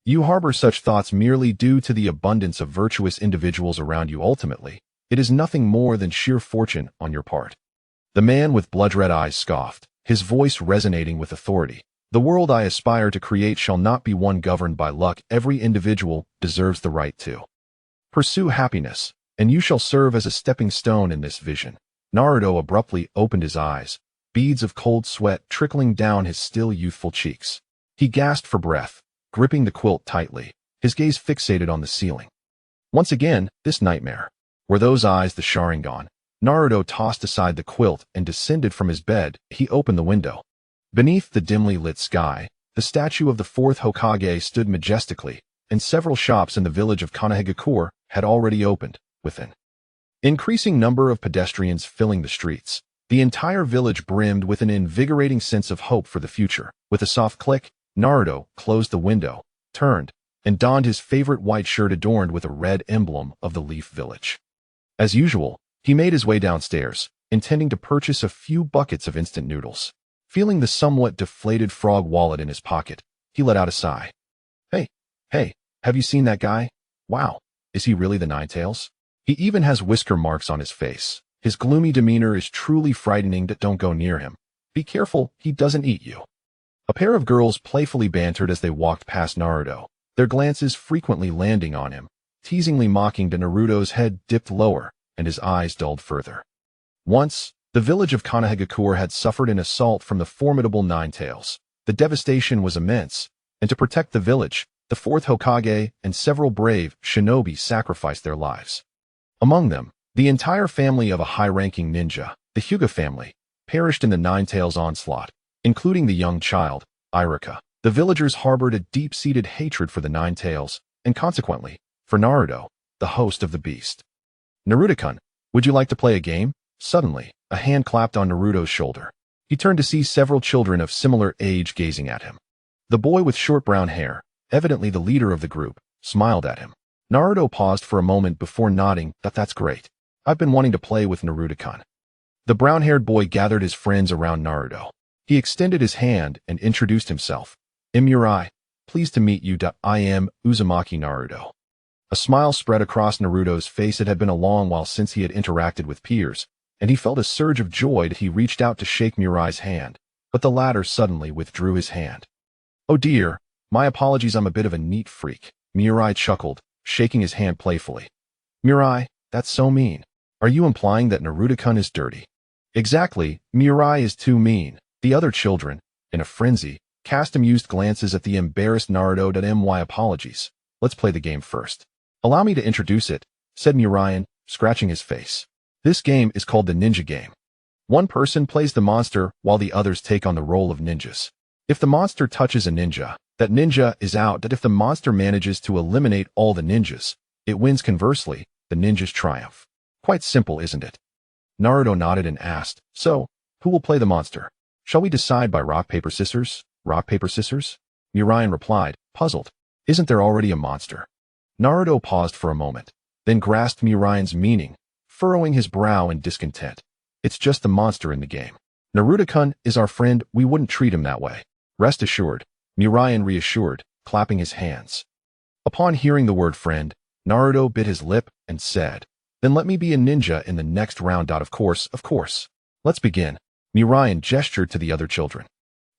You harbor such thoughts merely due to the abundance of virtuous individuals around you. Ultimately, it is nothing more than sheer fortune on your part. The man with blood-red eyes scoffed, his voice resonating with authority. The world I aspire to create shall not be one governed by luck. Every individual deserves the right to pursue happiness, and you shall serve as a stepping stone in this vision. Naruto abruptly opened his eyes, beads of cold sweat trickling down his still youthful cheeks. He gasped for breath, gripping the quilt tightly, his gaze fixated on the ceiling. Once again, this nightmare. Were those eyes the Sharingan? Naruto tossed aside the quilt and descended from his bed. He opened the window. Beneath the dimly lit sky, the statue of the fourth Hokage stood majestically, and several shops in the village of Konoha had already opened, with an increasing number of pedestrians filling the streets. The entire village brimmed with an invigorating sense of hope for the future. With a soft click, Naruto closed the window, turned, and donned his favorite white shirt adorned with a red emblem of the Leaf Village. As usual, he made his way downstairs, intending to purchase a few buckets of instant noodles. Feeling the somewhat deflated frog wallet in his pocket, he let out a sigh. Hey, have you seen that guy? Wow, is he really the Ninetales? He even has whisker marks on his face. His gloomy demeanor is truly frightening. Don't go near him. Be careful, he doesn't eat you. A pair of girls playfully bantered as they walked past Naruto, their glances frequently landing on him, teasingly mocking. Naruto's head dipped lower, and his eyes dulled further. Once, the village of Konoha had suffered an assault from the formidable Ninetales. The devastation was immense, and to protect the village, the fourth Hokage and several brave shinobi sacrificed their lives. Among them, the entire family of a high-ranking ninja, the Hyuga family, perished in the Ninetales' onslaught, including the young child, Iruka. The villagers harbored a deep-seated hatred for the Ninetales, and consequently, for Naruto, the host of the beast. Naruto-kun, would you like to play a game? Suddenly, a hand clapped on Naruto's shoulder. He turned to see several children of similar age gazing at him. The boy with short brown hair, evidently the leader of the group, smiled at him. Naruto paused for a moment before nodding. That's great. I've been wanting to play with Naruto-kun. The brown-haired boy gathered his friends around Naruto. He extended his hand and introduced himself. Mirai, pleased to meet you. I am Uzumaki Naruto. A smile spread across Naruto's face. It had been a long while since he had interacted with peers, and he felt a surge of joy. He reached out to shake Mirai's hand, but the latter suddenly withdrew his hand. Oh dear, my apologies, I'm a bit of a neat freak. Mirai chuckled, shaking his hand playfully. Mirai, that's so mean. Are you implying that Naruto-kun is dirty? Exactly, Mirai is too mean. The other children, in a frenzy, cast amused glances at the embarrassed Naruto. My apologies. Let's play the game first. Allow me to introduce it, said Mirai, scratching his face. This game is called the ninja game. One person plays the monster while the others take on the role of ninjas. If the monster touches a ninja, that ninja is out. If the monster manages to eliminate all the ninjas, it wins. Conversely, the ninjas triumph. Quite simple, isn't it? Naruto nodded and asked, so, who will play the monster? Shall we decide by rock, paper, scissors? Rock, paper, scissors? Mirai replied, puzzled. Isn't there already a monster? Naruto paused for a moment, then grasped Mirai's meaning, furrowing his brow in discontent. It's just the monster in the game. Naruto-kun is our friend, we wouldn't treat him that way. Rest assured, Mirai reassured, clapping his hands. Upon hearing the word friend, Naruto bit his lip and said, then let me be a ninja in the next round. Of course. Let's begin. Mirai gestured to the other children.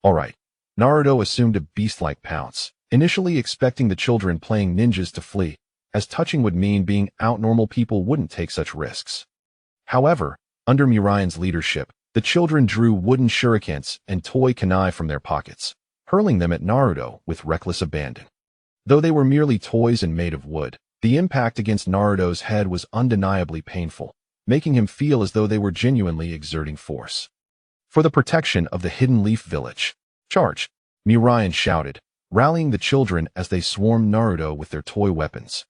All right. Naruto assumed a beast-like pounce, initially expecting the children playing ninjas to flee, as touching would mean being out. Normal people wouldn't take such risks. However, under Mirai's leadership, the children drew wooden shurikens and toy kunai from their pockets, hurling them at Naruto with reckless abandon. Though they were merely toys and made of wood, the impact against Naruto's head was undeniably painful, making him feel as though they were genuinely exerting force. For the protection of the Hidden Leaf Village, charge! Mirai shouted, rallying the children as they swarmed Naruto with their toy weapons.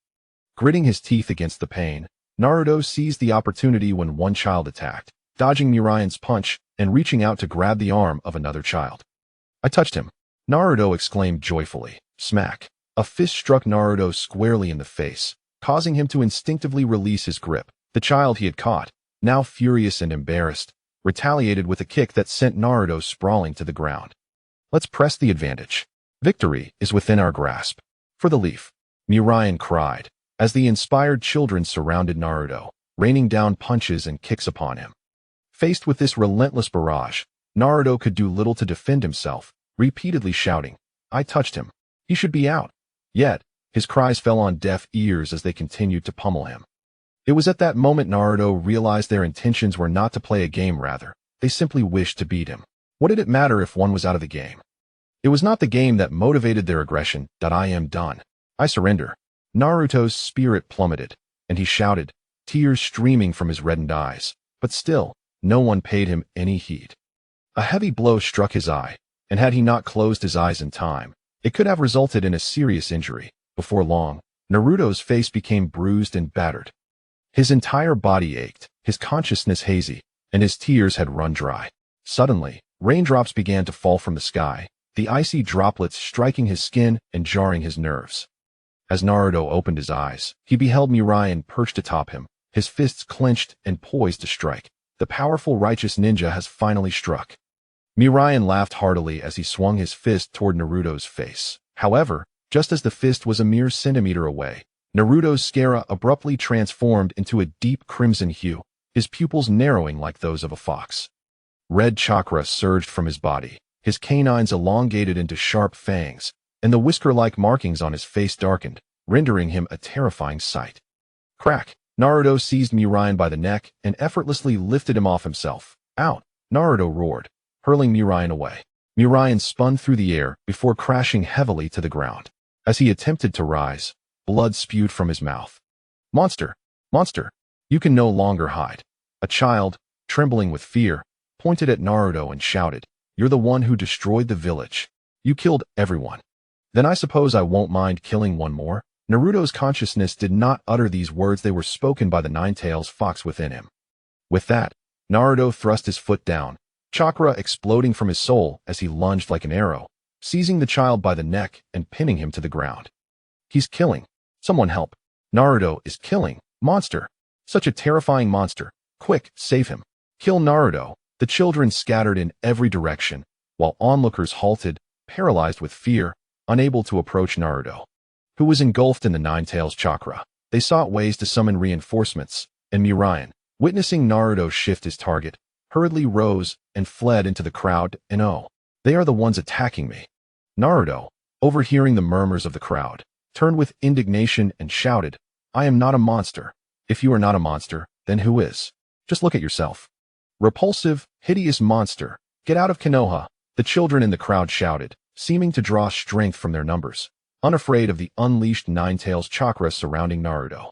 Gritting his teeth against the pain, Naruto seized the opportunity when one child attacked, dodging Mirai's punch and reaching out to grab the arm of another child. I touched him, Naruto exclaimed joyfully. Smack! A fist struck Naruto squarely in the face, causing him to instinctively release his grip. The child he had caught, now furious and embarrassed, retaliated with a kick that sent Naruto sprawling to the ground. Let's press the advantage. Victory is within our grasp. For the leaf, Mirai cried, as the inspired children surrounded Naruto, raining down punches and kicks upon him. Faced with this relentless barrage, Naruto could do little to defend himself, repeatedly shouting, "I touched him. He should be out." Yet, his cries fell on deaf ears as they continued to pummel him. It was at that moment Naruto realized their intentions were not to play a game, rather, they simply wished to beat him. What did it matter if one was out of the game? It was not the game that motivated their aggression. "I am done. I surrender." Naruto's spirit plummeted, and he shouted, tears streaming from his reddened eyes. But still, no one paid him any heed. A heavy blow struck his eye, and had he not closed his eyes in time, it could have resulted in a serious injury. Before long, Naruto's face became bruised and battered. His entire body ached, his consciousness hazy, and his tears had run dry. Suddenly, raindrops began to fall from the sky, the icy droplets striking his skin and jarring his nerves. As Naruto opened his eyes, he beheld Mirai perched atop him, his fists clenched and poised to strike. The powerful righteous ninja has finally struck. Mirai laughed heartily as he swung his fist toward Naruto's face. However, just as the fist was a mere centimeter away, Naruto's scara abruptly transformed into a deep crimson hue, his pupils narrowing like those of a fox. Red chakra surged from his body, his canines elongated into sharp fangs, and the whisker-like markings on his face darkened, rendering him a terrifying sight. Crack! Naruto seized Mirai by the neck and effortlessly lifted him off himself. "Out!" Naruto roared, hurling Mirai away. Mirai spun through the air before crashing heavily to the ground. As he attempted to rise, blood spewed from his mouth. "Monster! Monster! You can no longer hide." A child, trembling with fear, pointed at Naruto and shouted, "You're the one who destroyed the village. You killed everyone. Then I suppose I won't mind killing one more." Naruto's consciousness did not utter these words, they were spoken by the Nine-Tails fox within him. With that, Naruto thrust his foot down, chakra exploding from his soul as he lunged like an arrow, seizing the child by the neck and pinning him to the ground. "He's killing. Someone help. Naruto is killing. Monster. Such a terrifying monster. Quick, save him. Kill Naruto." The children scattered in every direction, while onlookers halted, paralyzed with fear, unable to approach Naruto, who was engulfed in the Nine-Tails chakra. They sought ways to summon reinforcements, and Mirai, witnessing Naruto shift his target, hurriedly rose and fled into the crowd. "And oh, they are the ones attacking me." Naruto, overhearing the murmurs of the crowd, turned with indignation and shouted, "I am not a monster. If you are not a monster, then who is? Just look at yourself. Repulsive, hideous monster. Get out of Konoha." The children in the crowd shouted, seeming to draw strength from their numbers, unafraid of the unleashed Nine-Tails chakra surrounding Naruto.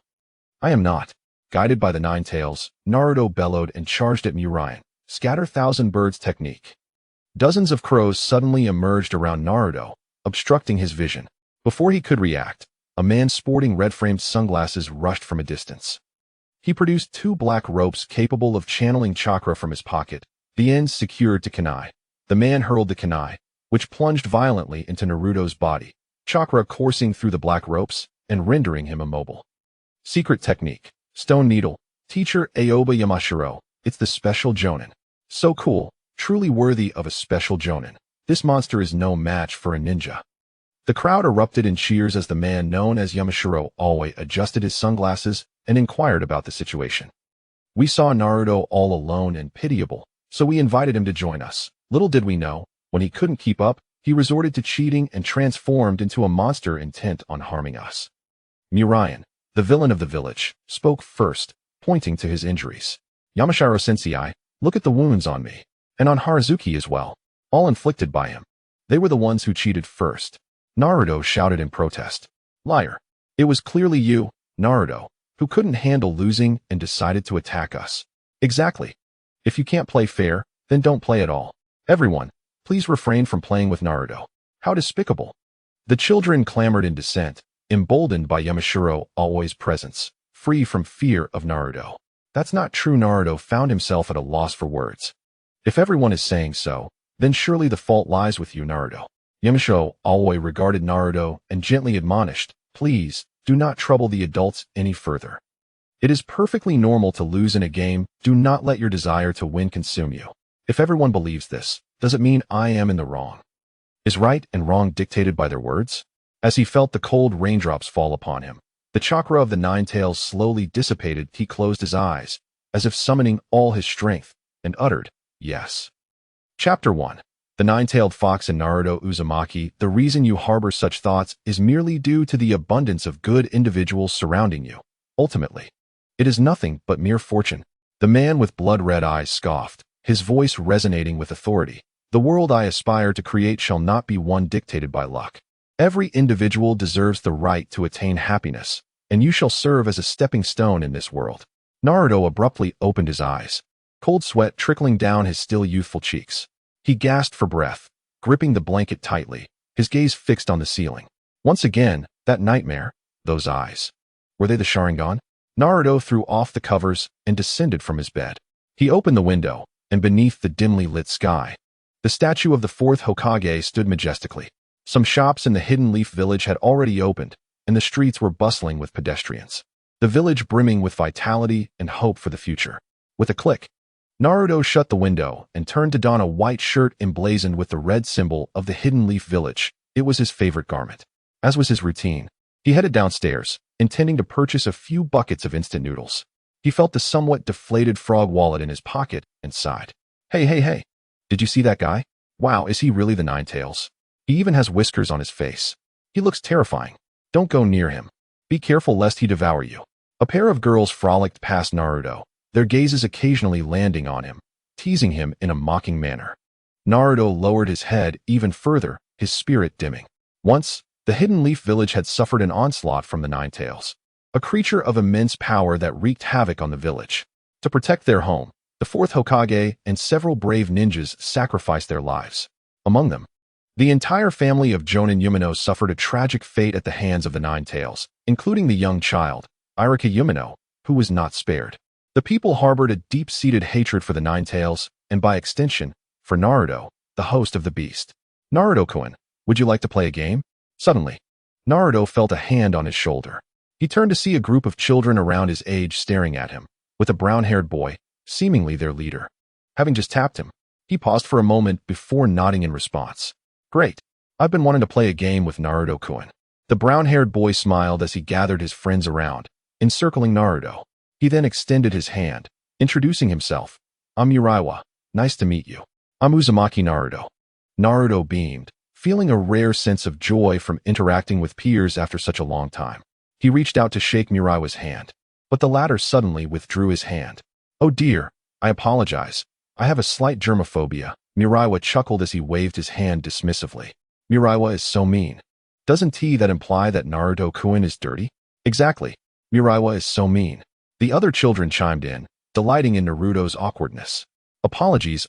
"I am not." Guided by the Nine-Tails, Naruto bellowed and charged at Mirai. Scatter thousand birds technique. Dozens of crows suddenly emerged around Naruto, obstructing his vision. Before he could react, a man sporting red-framed sunglasses rushed from a distance. He produced two black ropes capable of channeling chakra from his pocket, the ends secured to kunai. The man hurled the kunai, which plunged violently into Naruto's body, chakra coursing through the black ropes and rendering him immobile. Secret technique. Stone Needle. Teacher Aoba Yamashiro. It's the special Jonin. So cool, truly worthy of a special Jonin. This monster is no match for a ninja. The crowd erupted in cheers as the man known as Yamashiro always adjusted his sunglasses and inquired about the situation. "We saw Naruto all alone and pitiable, so we invited him to join us. Little did we know, when he couldn't keep up, he resorted to cheating and transformed into a monster intent on harming us." Mirai, the villain of the village, spoke first, pointing to his injuries. "Yamashiro-sensei, look at the wounds on me, and on Haruzuki as well, all inflicted by him. They were the ones who cheated first." Naruto shouted in protest. "Liar. It was clearly you, Naruto, who couldn't handle losing and decided to attack us." "Exactly. If you can't play fair, then don't play at all. Everyone, please refrain from playing with Naruto. How despicable." The children clamored in dissent, emboldened by Yamashiro always' presence, free from fear of Naruto. "That's not true." Naruto found himself at a loss for words. "If everyone is saying so, then surely the fault lies with you, Naruto." Yamashiro always regarded Naruto and gently admonished, "Please, do not trouble the adults any further. It is perfectly normal to lose in a game. Do not let your desire to win consume you. If everyone believes this, does it mean I am in the wrong? Is right and wrong dictated by their words? As he felt the cold raindrops fall upon him, the chakra of the nine tails slowly dissipated. He closed his eyes, as if summoning all his strength, and uttered, "Yes." Chapter 1. The Nine-Tailed Fox and Naruto. Uzumaki, the reason you harbor such thoughts is merely due to the abundance of good individuals surrounding you. Ultimately, it is nothing but mere fortune. The man with blood-red eyes scoffed, his voice resonating with authority. The world I aspire to create shall not be one dictated by luck. Every individual deserves the right to attain happiness, and you shall serve as a stepping stone in this world. Naruto abruptly opened his eyes, cold sweat trickling down his still youthful cheeks. He gasped for breath, gripping the blanket tightly, his gaze fixed on the ceiling. Once again, that nightmare, those eyes. Were they the Sharingan? Naruto threw off the covers and descended from his bed. He opened the window, and beneath the dimly lit sky, the statue of the Fourth Hokage stood majestically. Some shops in the Hidden Leaf Village had already opened, and the streets were bustling with pedestrians. The village brimming with vitality and hope for the future. With a click, Naruto shut the window and turned to don a white shirt emblazoned with the red symbol of the Hidden Leaf Village. It was his favorite garment. As was his routine, he headed downstairs, intending to purchase a few buckets of instant noodles. He felt the somewhat deflated frog wallet in his pocket and sighed. Hey. Did you see that guy? Wow, is he really the Nine Tails? He even has whiskers on his face. He looks terrifying. Don't go near him. Be careful lest he devour you. A pair of girls frolicked past Naruto, their gazes occasionally landing on him, teasing him in a mocking manner. Naruto lowered his head even further, his spirit dimming. Once, the Hidden Leaf Village had suffered an onslaught from the Nine Tails, a creature of immense power that wreaked havoc on the village. To protect their home, the Fourth Hokage and several brave ninjas sacrificed their lives. Among them, the entire family of Jonin Yumino suffered a tragic fate at the hands of the Nine Tails, including the young child, Irika Yumino, who was not spared. The people harbored a deep-seated hatred for the Nine Tails, and by extension, for Naruto, the host of the beast. Naruto-kun, would you like to play a game? Suddenly, Naruto felt a hand on his shoulder. He turned to see a group of children around his age staring at him, with a brown-haired boy, seemingly their leader. Having just tapped him, he paused for a moment before nodding in response. Great. I've been wanting to play a game with Naruto-kun. The brown-haired boy smiled as he gathered his friends around, encircling Naruto. He then extended his hand, introducing himself. I'm Uraiwa. Nice to meet you. I'm Uzumaki Naruto. Naruto beamed, feeling a rare sense of joy from interacting with peers after such a long time. He reached out to shake Uraiwa's hand, but the latter suddenly withdrew his hand. Oh dear, I apologize. I have a slight germophobia. Uraiwa chuckled as he waved his hand dismissively. Uraiwa is so mean. Doesn't that imply that Naruto-kun is dirty? Exactly. Uraiwa is so mean. The other children chimed in, delighting in Naruto's awkwardness. Apologies.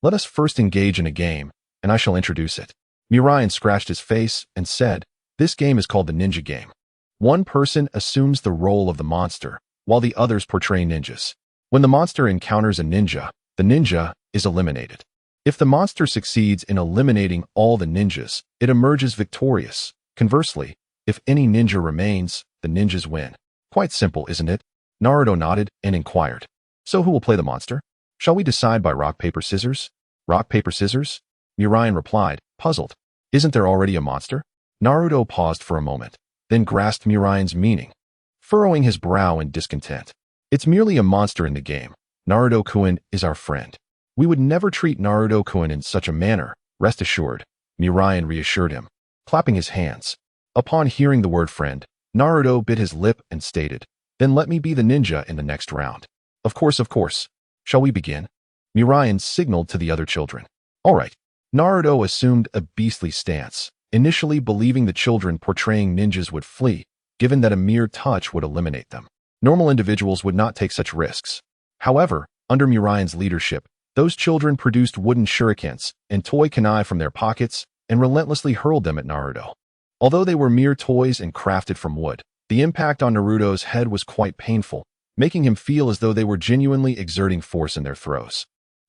Let us first engage in a game, and I shall introduce it. Murayan scratched his face and said, this game is called the ninja game. One person assumes the role of the monster, while the others portray ninjas. When the monster encounters a ninja, the ninja is eliminated. If the monster succeeds in eliminating all the ninjas, it emerges victorious. Conversely, if any ninja remains, the ninjas win. Quite simple, isn't it? Naruto nodded and inquired. So who will play the monster? Shall we decide by rock, paper, scissors? Rock, paper, scissors? Murayan replied, puzzled. Isn't there already a monster? Naruto paused for a moment, then grasped Murayan's meaning, furrowing his brow in discontent. It's merely a monster in the game. Naruto-kun is our friend. We would never treat Naruto-kun in such a manner, rest assured, Murayan reassured him, clapping his hands. Upon hearing the word friend, Naruto bit his lip and stated, then let me be the ninja in the next round. Of course. Shall we begin? Murayan signaled to the other children. All right. Naruto assumed a beastly stance, initially believing the children portraying ninjas would flee, given that a mere touch would eliminate them. Normal individuals would not take such risks. However, under Murayan's leadership, those children produced wooden shurikens and toy kunai from their pockets and relentlessly hurled them at Naruto. Although they were mere toys and crafted from wood, the impact on Naruto's head was quite painful, making him feel as though they were genuinely exerting force in their throws.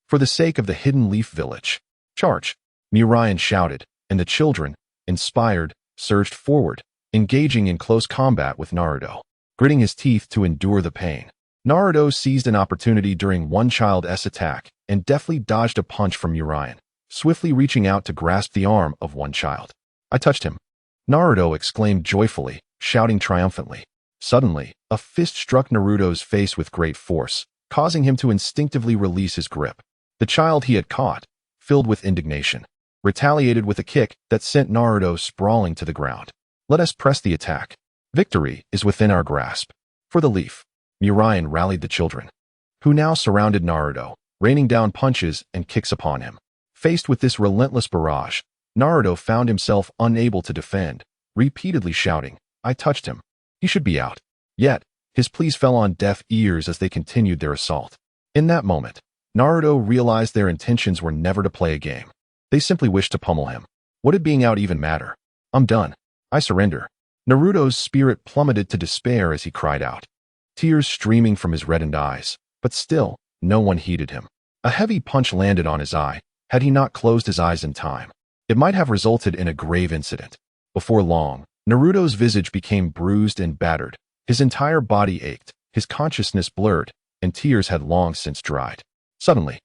For the sake of the Hidden Leaf Village, charge! Murayan shouted, and the children, inspired, surged forward, engaging in close combat with Naruto, gritting his teeth to endure the pain. Naruto seized an opportunity during one child's attack and deftly dodged a punch from Murayan, swiftly reaching out to grasp the arm of one child. I touched him. Naruto exclaimed joyfully, shouting triumphantly. Suddenly, a fist struck Naruto's face with great force, causing him to instinctively release his grip. The child he had caught, filled with indignation, retaliated with a kick that sent Naruto sprawling to the ground. Let us press the attack. Victory is within our grasp. For the leaf. Murayan rallied the children, who now surrounded Naruto, raining down punches and kicks upon him. Faced with this relentless barrage, Naruto found himself unable to defend, repeatedly shouting, "I touched him. He should be out." Yet, his pleas fell on deaf ears as they continued their assault. In that moment, Naruto realized their intentions were never to play a game. They simply wished to pummel him. What did being out even matter? "I'm done. I surrender." Naruto's spirit plummeted to despair as he cried out, tears streaming from his reddened eyes. But still, no one heeded him. A heavy punch landed on his eye. Had he not closed his eyes in time, it might have resulted in a grave incident. Before long, Naruto's visage became bruised and battered. His entire body ached, his consciousness blurred, and tears had long since dried. Suddenly,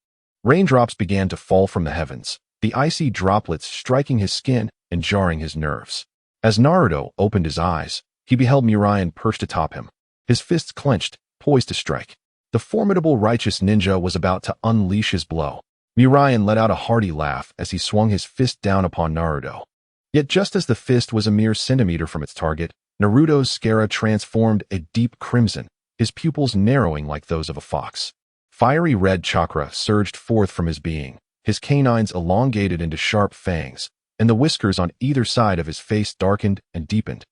raindrops began to fall from the heavens, the icy droplets striking his skin and jarring his nerves. As Naruto opened his eyes, he beheld Murayan perched atop him, his fists clenched, poised to strike. The formidable righteous ninja was about to unleash his blow. Murayan let out a hearty laugh as he swung his fist down upon Naruto. Yet just as the fist was a mere centimeter from its target, Naruto's scara transformed a deep crimson, his pupils narrowing like those of a fox. Fiery red chakra surged forth from his being, his canines elongated into sharp fangs, and the whiskers on either side of his face darkened and deepened,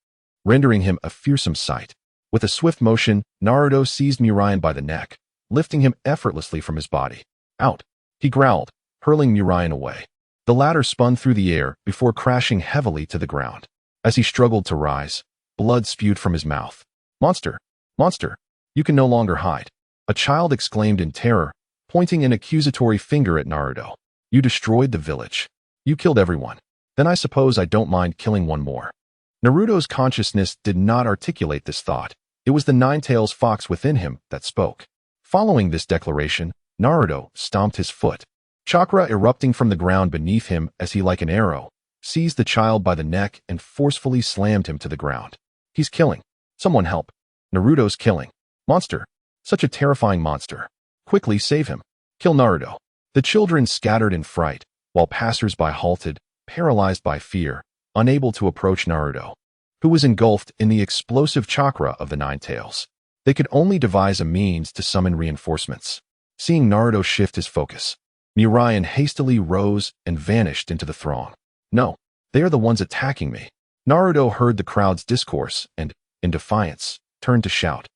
rendering him a fearsome sight. With a swift motion, Naruto seized Murayan by the neck, lifting him effortlessly from his body. "Out!" he growled, hurling Murayan away. The latter spun through the air before crashing heavily to the ground. As he struggled to rise, blood spewed from his mouth. "Monster! Monster! You can no longer hide!" A child exclaimed in terror, pointing an accusatory finger at Naruto. "You destroyed the village. You killed everyone. Then I suppose I don't mind killing one more." Naruto's consciousness did not articulate this thought. It was the nine-tails fox within him that spoke. Following this declaration, Naruto stomped his foot, chakra erupting from the ground beneath him as he, like an arrow, seized the child by the neck and forcefully slammed him to the ground. "He's killing. Someone help. Naruto's killing. Monster. Such a terrifying monster. Quickly save him. Kill Naruto." The children scattered in fright, while passers-by halted, paralyzed by fear, unable to approach Naruto, who was engulfed in the explosive chakra of the Nine Tails. They could only devise a means to summon reinforcements. Seeing Naruto shift his focus, Murayan hastily rose and vanished into the throng. "No, they are the ones attacking me." Naruto heard the crowd's discourse and, in defiance, turned to shout,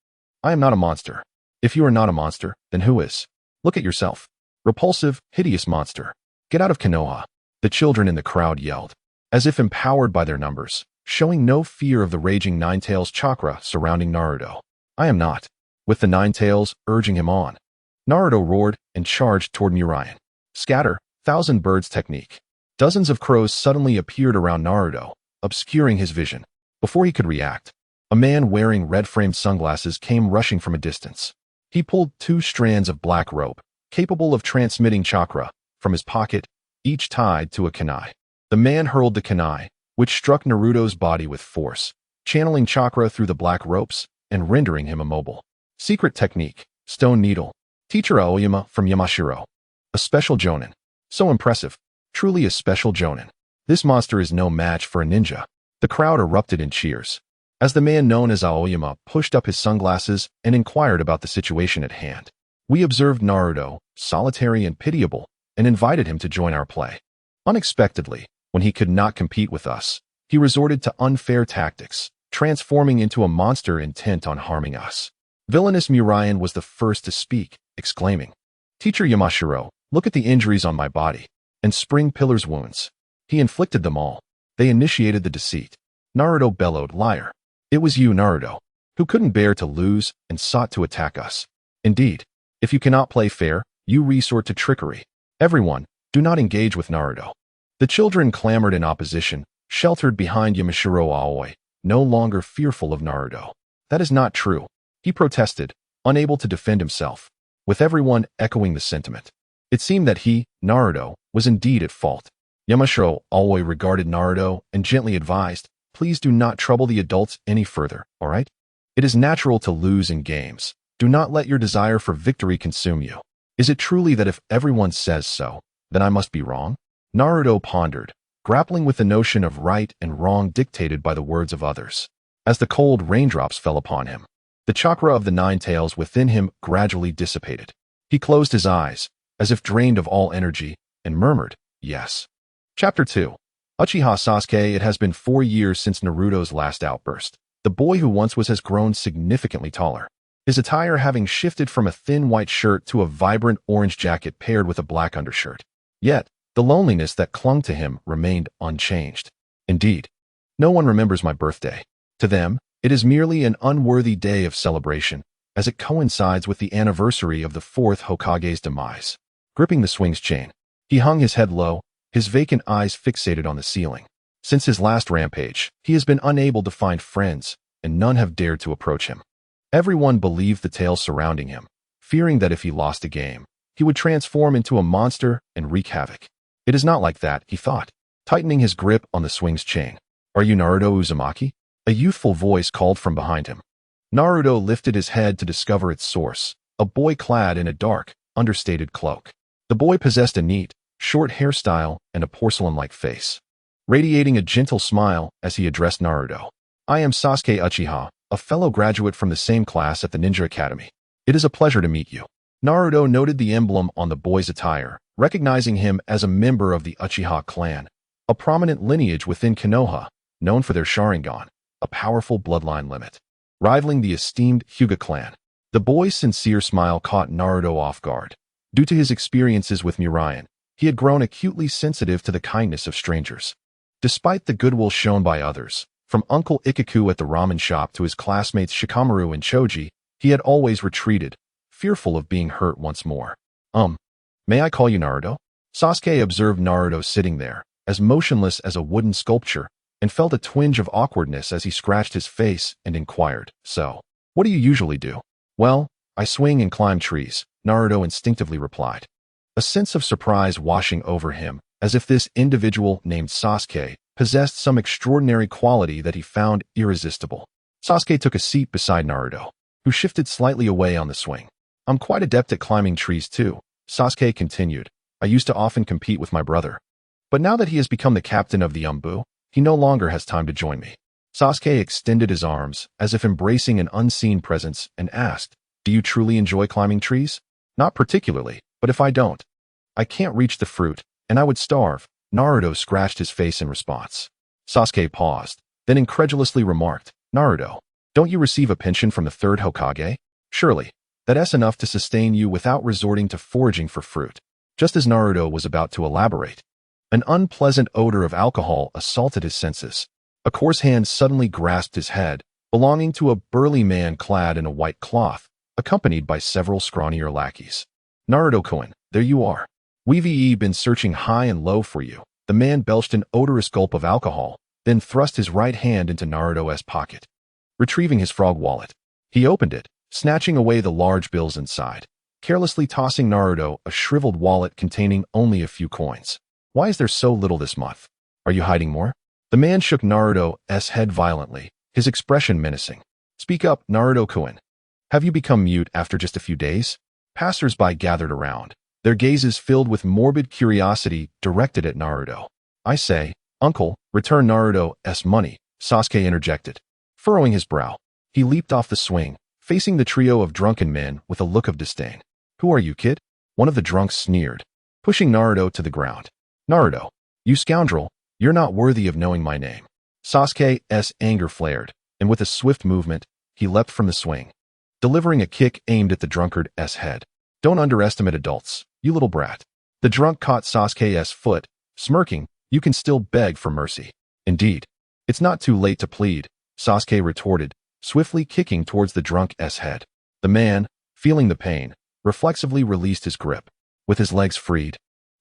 "I am not a monster. If you are not a monster, then who is? Look at yourself. Repulsive, hideous monster. Get out of Konoha." The children in the crowd yelled, as if empowered by their numbers, showing no fear of the raging Nine-Tails chakra surrounding Naruto. "I am not," with the Nine-Tails urging him on. Naruto roared and charged toward Murayan. Scatter, thousand birds technique. Dozens of crows suddenly appeared around Naruto, obscuring his vision. Before he could react, a man wearing red-framed sunglasses came rushing from a distance. He pulled 2 strands of black rope, capable of transmitting chakra, from his pocket, each tied to a kunai. The man hurled the kunai, which struck Naruto's body with force, channeling chakra through the black ropes and rendering him immobile. Secret technique, stone needle. Teacher Aoyama from Yamashiro. A special jonin. So impressive. Truly a special jonin. This monster is no match for a ninja. The crowd erupted in cheers, as the man known as Aoyama pushed up his sunglasses and inquired about the situation at hand. We observed Naruto, solitary and pitiable, and invited him to join our play. Unexpectedly, when he could not compete with us, he resorted to unfair tactics, transforming into a monster intent on harming us. Villainous Murayan was the first to speak, exclaiming, "Teacher Yamashiro, look at the injuries on my body, and Spring Pillar's wounds. He inflicted them all. They initiated the deceit." Naruto bellowed, "Liar. It was you, Naruto, who couldn't bear to lose and sought to attack us. Indeed, if you cannot play fair, you resort to trickery. Everyone, do not engage with Naruto." The children clamored in opposition, sheltered behind Yamashiro Aoi, no longer fearful of Naruto. "That is not true," he protested, unable to defend himself, with everyone echoing the sentiment. It seemed that he, Naruto, was indeed at fault. Yamashiro Aoi regarded Naruto and gently advised, please do not trouble the adults any further, alright? It is natural to lose in games. Do not let your desire for victory consume you. Is it truly that if everyone says so, then I must be wrong? Naruto pondered, grappling with the notion of right and wrong dictated by the words of others. As the cold raindrops fell upon him, the chakra of the nine tails within him gradually dissipated. He closed his eyes, as if drained of all energy, and murmured, yes. Chapter 2. Uchiha Sasuke. It has been 4 years since Naruto's last outburst. The boy who once was has grown significantly taller, his attire having shifted from a thin white shirt to a vibrant orange jacket paired with a black undershirt. Yet, the loneliness that clung to him remained unchanged. Indeed, no one remembers my birthday. To them, it is merely an unworthy day of celebration, as it coincides with the anniversary of the Fourth Hokage's demise. Gripping the swing's chain, he hung his head low, his vacant eyes fixated on the ceiling. Since his last rampage, he has been unable to find friends, and none have dared to approach him. Everyone believed the tales surrounding him, fearing that if he lost a game, he would transform into a monster and wreak havoc. It is not like that, he thought, tightening his grip on the swing's chain. Are you Naruto Uzumaki? A youthful voice called from behind him. Naruto lifted his head to discover its source, a boy clad in a dark, understated cloak. The boy possessed a neat, short hairstyle and a porcelain-like face, radiating a gentle smile as he addressed Naruto. I am Sasuke Uchiha, a fellow graduate from the same class at the Ninja Academy. It is a pleasure to meet you. Naruto noted the emblem on the boy's attire, recognizing him as a member of the Uchiha clan, a prominent lineage within Konoha, known for their Sharingan, a powerful bloodline limit, rivaling the esteemed Hyuga clan. The boy's sincere smile caught Naruto off guard. Due to his experiences with Murayan, he had grown acutely sensitive to the kindness of strangers. Despite the goodwill shown by others, from Uncle Ikaku at the ramen shop to his classmates Shikamaru and Choji, he had always retreated, fearful of being hurt once more. May I call you Naruto? Sasuke observed Naruto sitting there, as motionless as a wooden sculpture, and felt a twinge of awkwardness as he scratched his face and inquired, so, what do you usually do? Well, I swing and climb trees, Naruto instinctively replied. A sense of surprise washing over him, as if this individual named Sasuke possessed some extraordinary quality that he found irresistible. Sasuke took a seat beside Naruto, who shifted slightly away on the swing. I'm quite adept at climbing trees too, Sasuke continued. I used to often compete with my brother. But now that he has become the captain of the Umbu, he no longer has time to join me. Sasuke extended his arms, as if embracing an unseen presence, and asked, do you truly enjoy climbing trees? Not particularly, but if I don't, I can't reach the fruit, and I would starve. Naruto scratched his face in response. Sasuke paused, then incredulously remarked, Naruto, don't you receive a pension from the third Hokage? Surely, that's enough to sustain you without resorting to foraging for fruit. Just as Naruto was about to elaborate, an unpleasant odor of alcohol assaulted his senses. A coarse hand suddenly grasped his head, belonging to a burly man clad in a white cloth, accompanied by several scrawnier lackeys. Naruto-kun, there you are. We've been searching high and low for you. The man belched an odorous gulp of alcohol, then thrust his right hand into Naruto's pocket. Retrieving his frog wallet, he opened it, snatching away the large bills inside, carelessly tossing Naruto a shriveled wallet containing only a few coins. Why is there so little this month? Are you hiding more? The man shook Naruto's head violently, his expression menacing. Speak up, Naruto-kun. Have you become mute after just a few days? Passers-by gathered around, their gazes filled with morbid curiosity directed at Naruto. I say, Uncle, return Naruto's money, Sasuke interjected. Furrowing his brow, he leaped off the swing, facing the trio of drunken men with a look of disdain. Who are you, kid? One of the drunks sneered, pushing Naruto to the ground. Naruto, you scoundrel, you're not worthy of knowing my name. Sasuke's anger flared, and with a swift movement, he leapt from the swing, delivering a kick aimed at the drunkard's head. Don't underestimate adults, you little brat. The drunk caught Sasuke's foot, smirking, you can still beg for mercy. Indeed, it's not too late to plead, Sasuke retorted, swiftly kicking towards the drunk's head. The man, feeling the pain, reflexively released his grip. With his legs freed,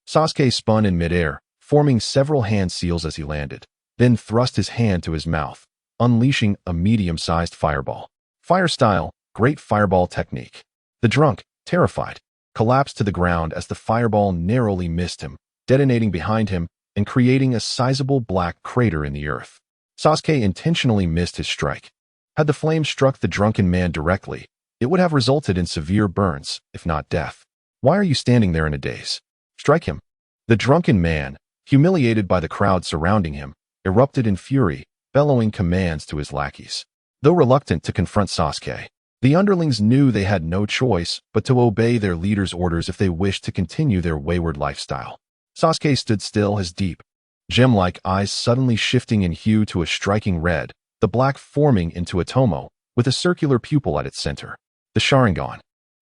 Sasuke spun in midair, forming several hand seals as he landed, then thrust his hand to his mouth, unleashing a medium-sized fireball. Fire style, great fireball technique. The drunk, terrified, collapsed to the ground as the fireball narrowly missed him, detonating behind him and creating a sizable black crater in the earth. Sasuke intentionally missed his strike. Had the flame struck the drunken man directly, it would have resulted in severe burns, if not death. Why are you standing there in a daze? Strike him. The drunken man, humiliated by the crowd surrounding him, erupted in fury, bellowing commands to his lackeys. Though reluctant to confront Sasuke, the underlings knew they had no choice but to obey their leader's orders if they wished to continue their wayward lifestyle. Sasuke stood still, his deep, gem-like eyes suddenly shifting in hue to a striking red, the black forming into a tomo, with a circular pupil at its center. The Sharingan.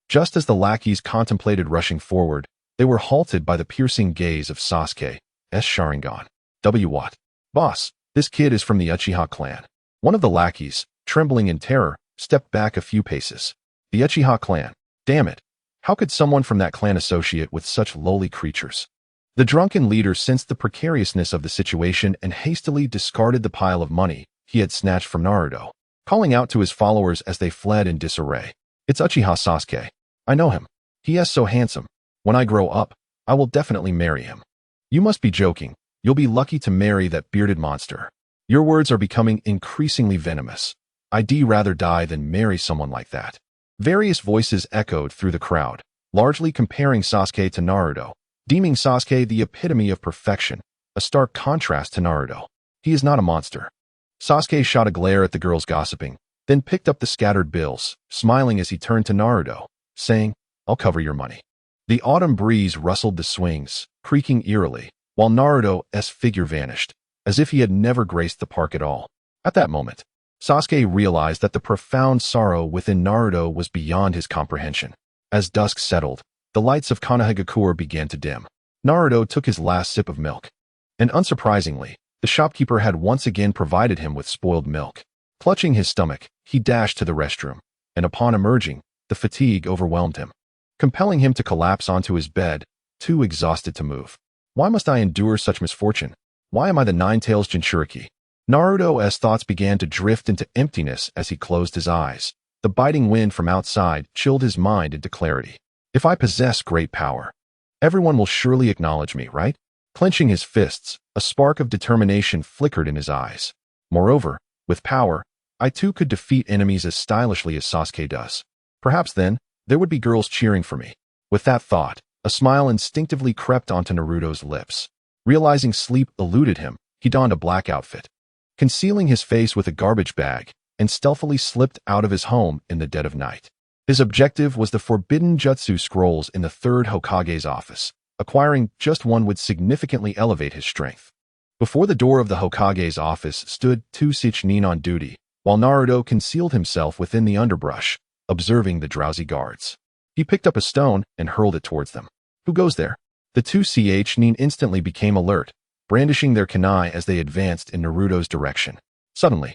Just as the lackeys contemplated rushing forward, they were halted by the piercing gaze of Sasuke's Sharingan. What? Boss, this kid is from the Uchiha clan. One of the lackeys, trembling in terror, stepped back a few paces. The Uchiha clan. Damn it. How could someone from that clan associate with such lowly creatures? The drunken leader sensed the precariousness of the situation and hastily discarded the pile of money he had snatched from Naruto, calling out to his followers as they fled in disarray. It's Uchiha Sasuke. I know him. He is so handsome. When I grow up, I will definitely marry him. You must be joking. You'll be lucky to marry that bearded monster. Your words are becoming increasingly venomous. I'd rather die than marry someone like that. Various voices echoed through the crowd, largely comparing Sasuke to Naruto, deeming Sasuke the epitome of perfection, a stark contrast to Naruto. He is not a monster. Sasuke shot a glare at the girls gossiping, then picked up the scattered bills, smiling as he turned to Naruto, saying, I'll cover your money. The autumn breeze rustled the swings, creaking eerily, while Naruto's figure vanished, as if he had never graced the park at all. At that moment, Sasuke realized that the profound sorrow within Naruto was beyond his comprehension. As dusk settled, the lights of Konoha began to dim. Naruto took his last sip of milk. And unsurprisingly, the shopkeeper had once again provided him with spoiled milk. Clutching his stomach, he dashed to the restroom, and upon emerging, the fatigue overwhelmed him, compelling him to collapse onto his bed, too exhausted to move. Why must I endure such misfortune? Why am I the Nine-Tails Jinchuriki? Naruto's thoughts began to drift into emptiness as he closed his eyes. The biting wind from outside chilled his mind into clarity. If I possess great power, everyone will surely acknowledge me, right? Clenching his fists, a spark of determination flickered in his eyes. Moreover, with power, I too could defeat enemies as stylishly as Sasuke does. Perhaps then, there would be girls cheering for me. With that thought, a smile instinctively crept onto Naruto's lips. Realizing sleep eluded him, he donned a black outfit, concealing his face with a garbage bag, and stealthily slipped out of his home in the dead of night. His objective was the forbidden jutsu scrolls in the Third Hokage's office. Acquiring just one would significantly elevate his strength. Before the door of the Hokage's office stood two Chunin on duty, while Naruto concealed himself within the underbrush, observing the drowsy guards. He picked up a stone and hurled it towards them. Who goes there? The two Chunin instantly became alert, brandishing their kunai as they advanced in Naruto's direction. Suddenly,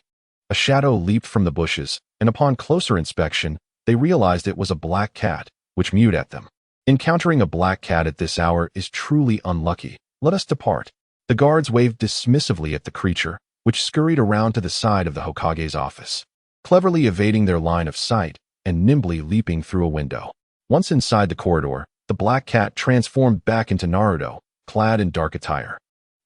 a shadow leaped from the bushes, and upon closer inspection, they realized it was a black cat, which mewed at them. Encountering a black cat at this hour is truly unlucky. Let us depart. The guards waved dismissively at the creature, which scurried around to the side of the Hokage's office, cleverly evading their line of sight and nimbly leaping through a window. Once inside the corridor, the black cat transformed back into Naruto, clad in dark attire.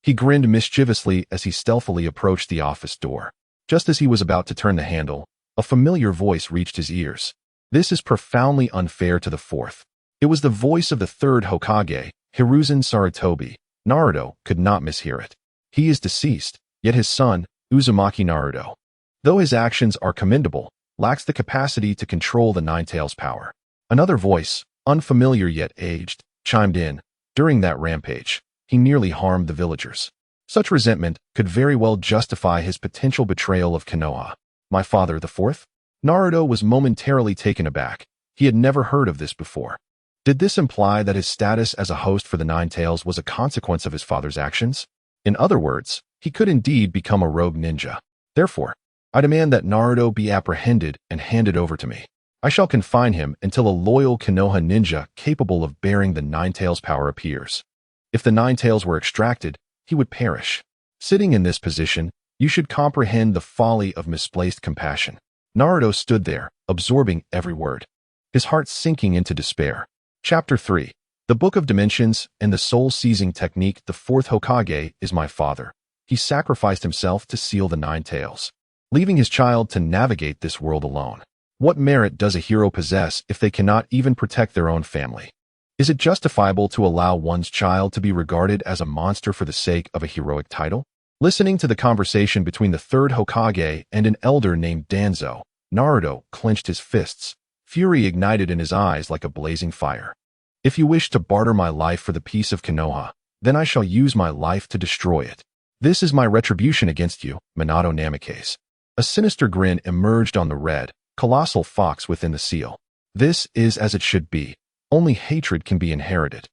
He grinned mischievously as he stealthily approached the office door. Just as he was about to turn the handle, a familiar voice reached his ears. This is profoundly unfair to the fourth. It was the voice of the third Hokage, Hiruzen Sarutobi. Naruto could not mishear it. He is deceased, yet his son, Uzumaki Naruto, though his actions are commendable, lacks the capacity to control the Nine-Tails power. Another voice, unfamiliar yet aged, chimed in. During that rampage, he nearly harmed the villagers. Such resentment could very well justify his potential betrayal of Konoha. My father, the fourth? Naruto was momentarily taken aback. He had never heard of this before. Did this imply that his status as a host for the Nine-Tails was a consequence of his father's actions? In other words, he could indeed become a rogue ninja. Therefore, I demand that Naruto be apprehended and handed over to me. I shall confine him until a loyal Konoha ninja capable of bearing the Nine-Tails power appears. If the Nine-Tails were extracted, he would perish. Sitting in this position, you should comprehend the folly of misplaced compassion. Naruto stood there, absorbing every word, his heart sinking into despair. Chapter 3. The Book of Dimensions and the Soul-Seizing Technique. The Fourth Hokage is my father. he sacrificed himself to seal the Nine Tails, leaving his child to navigate this world alone. What merit does a hero possess if they cannot even protect their own family? Is it justifiable to allow one's child to be regarded as a monster for the sake of a heroic title? Listening to the conversation between the third Hokage and an elder named Danzo, Naruto clenched his fists, fury ignited in his eyes like a blazing fire. If you wish to barter my life for the peace of Konoha, then I shall use my life to destroy it. This is my retribution against you, Minato Namikaze. A sinister grin emerged on the red, colossal fox within the seal. This is as it should be. Only hatred can be inherited.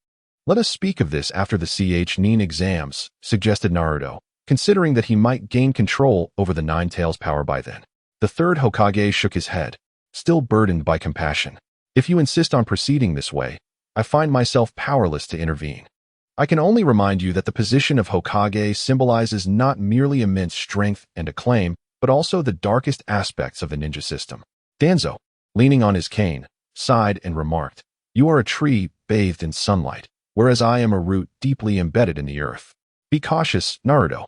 Let us speak of this after the Chunin exams, suggested Naruto, considering that he might gain control over the Nine Tails power by then. The third Hokage shook his head, still burdened by compassion. If you insist on proceeding this way, I find myself powerless to intervene. I can only remind you that the position of Hokage symbolizes not merely immense strength and acclaim, but also the darkest aspects of the ninja system. Danzo, leaning on his cane, sighed and remarked, "You are a tree bathed in sunlight, whereas I am a root deeply embedded in the earth. Be cautious, Naruto."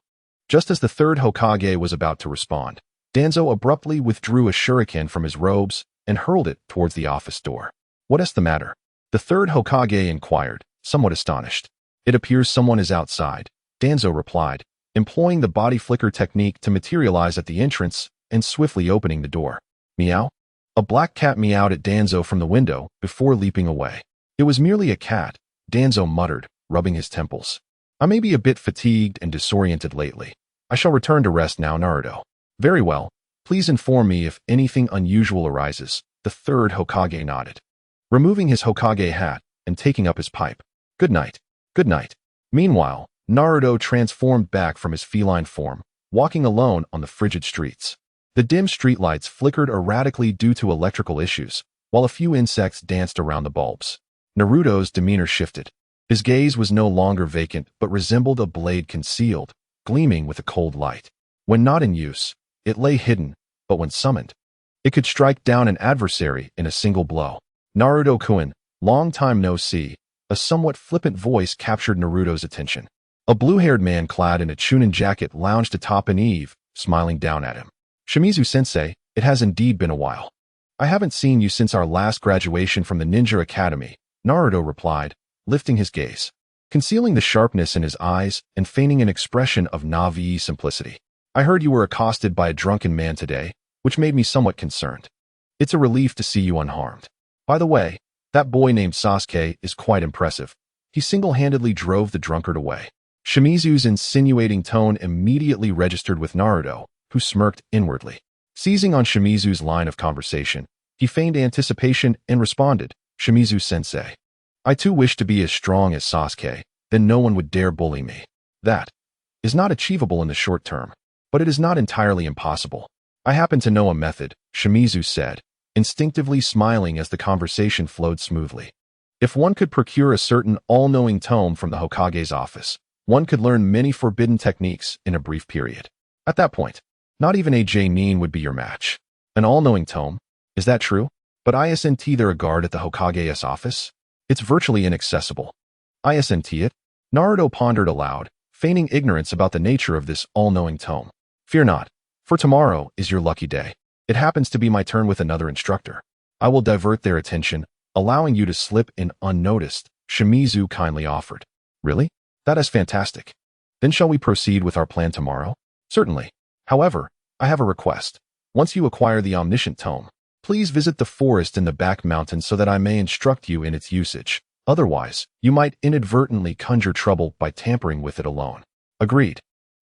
Just as the third Hokage was about to respond, Danzo abruptly withdrew a shuriken from his robes and hurled it towards the office door. "What is the matter?" the third Hokage inquired, somewhat astonished. "It appears someone is outside," Danzo replied, employing the body flicker technique to materialize at the entrance and swiftly opening the door. "Meow?" A black cat meowed at Danzo from the window before leaping away. "It was merely a cat," Danzo muttered, rubbing his temples. "I may be a bit fatigued and disoriented lately. I shall return to rest now, Naruto." "Very well. Please inform me if anything unusual arises," the third Hokage nodded, removing his Hokage hat and taking up his pipe. "Good night. Good night." Meanwhile, Naruto transformed back from his feline form, walking alone on the frigid streets. The dim streetlights flickered erratically due to electrical issues, while a few insects danced around the bulbs. Naruto's demeanor shifted. His gaze was no longer vacant but resembled a blade concealed, gleaming with a cold light. When not in use, it lay hidden, but when summoned, it could strike down an adversary in a single blow. "Naruto-kun, long time no see," a somewhat flippant voice captured Naruto's attention. A blue-haired man clad in a Chunin jacket lounged atop an eave, smiling down at him. "Shimizu-sensei, it has indeed been a while. I haven't seen you since our last graduation from the Ninja Academy," Naruto replied, lifting his gaze, concealing the sharpness in his eyes and feigning an expression of naive simplicity. "I heard you were accosted by a drunken man today, which made me somewhat concerned. It's a relief to see you unharmed. By the way, that boy named Sasuke is quite impressive. He single-handedly drove the drunkard away." Shimizu's insinuating tone immediately registered with Naruto, who smirked inwardly. Seizing on Shimizu's line of conversation, he feigned anticipation and responded, "Shimizu-sensei, I too wish to be as strong as Sasuke, then no one would dare bully me. That is not achievable in the short term, but it is not entirely impossible. I happen to know a method," Shimizu said, instinctively smiling as the conversation flowed smoothly. "If one could procure a certain all-knowing tome from the Hokage's office, one could learn many forbidden techniques in a brief period. At that point, not even a Chunin would be your match. An all-knowing tome? Is that true? But isn't there a guard at the Hokage's office? It's virtually inaccessible. Isn't it?" Naruto pondered aloud, feigning ignorance about the nature of this all-knowing tome. "Fear not, for tomorrow is your lucky day. It happens to be my turn with another instructor. I will divert their attention, allowing you to slip in unnoticed," Shimizu kindly offered. "Really? That is fantastic. Then shall we proceed with our plan tomorrow?" "Certainly. However, I have a request. Once you acquire the omniscient tome, please visit the forest in the back mountain so that I may instruct you in its usage. Otherwise, you might inadvertently conjure trouble by tampering with it alone." "Agreed."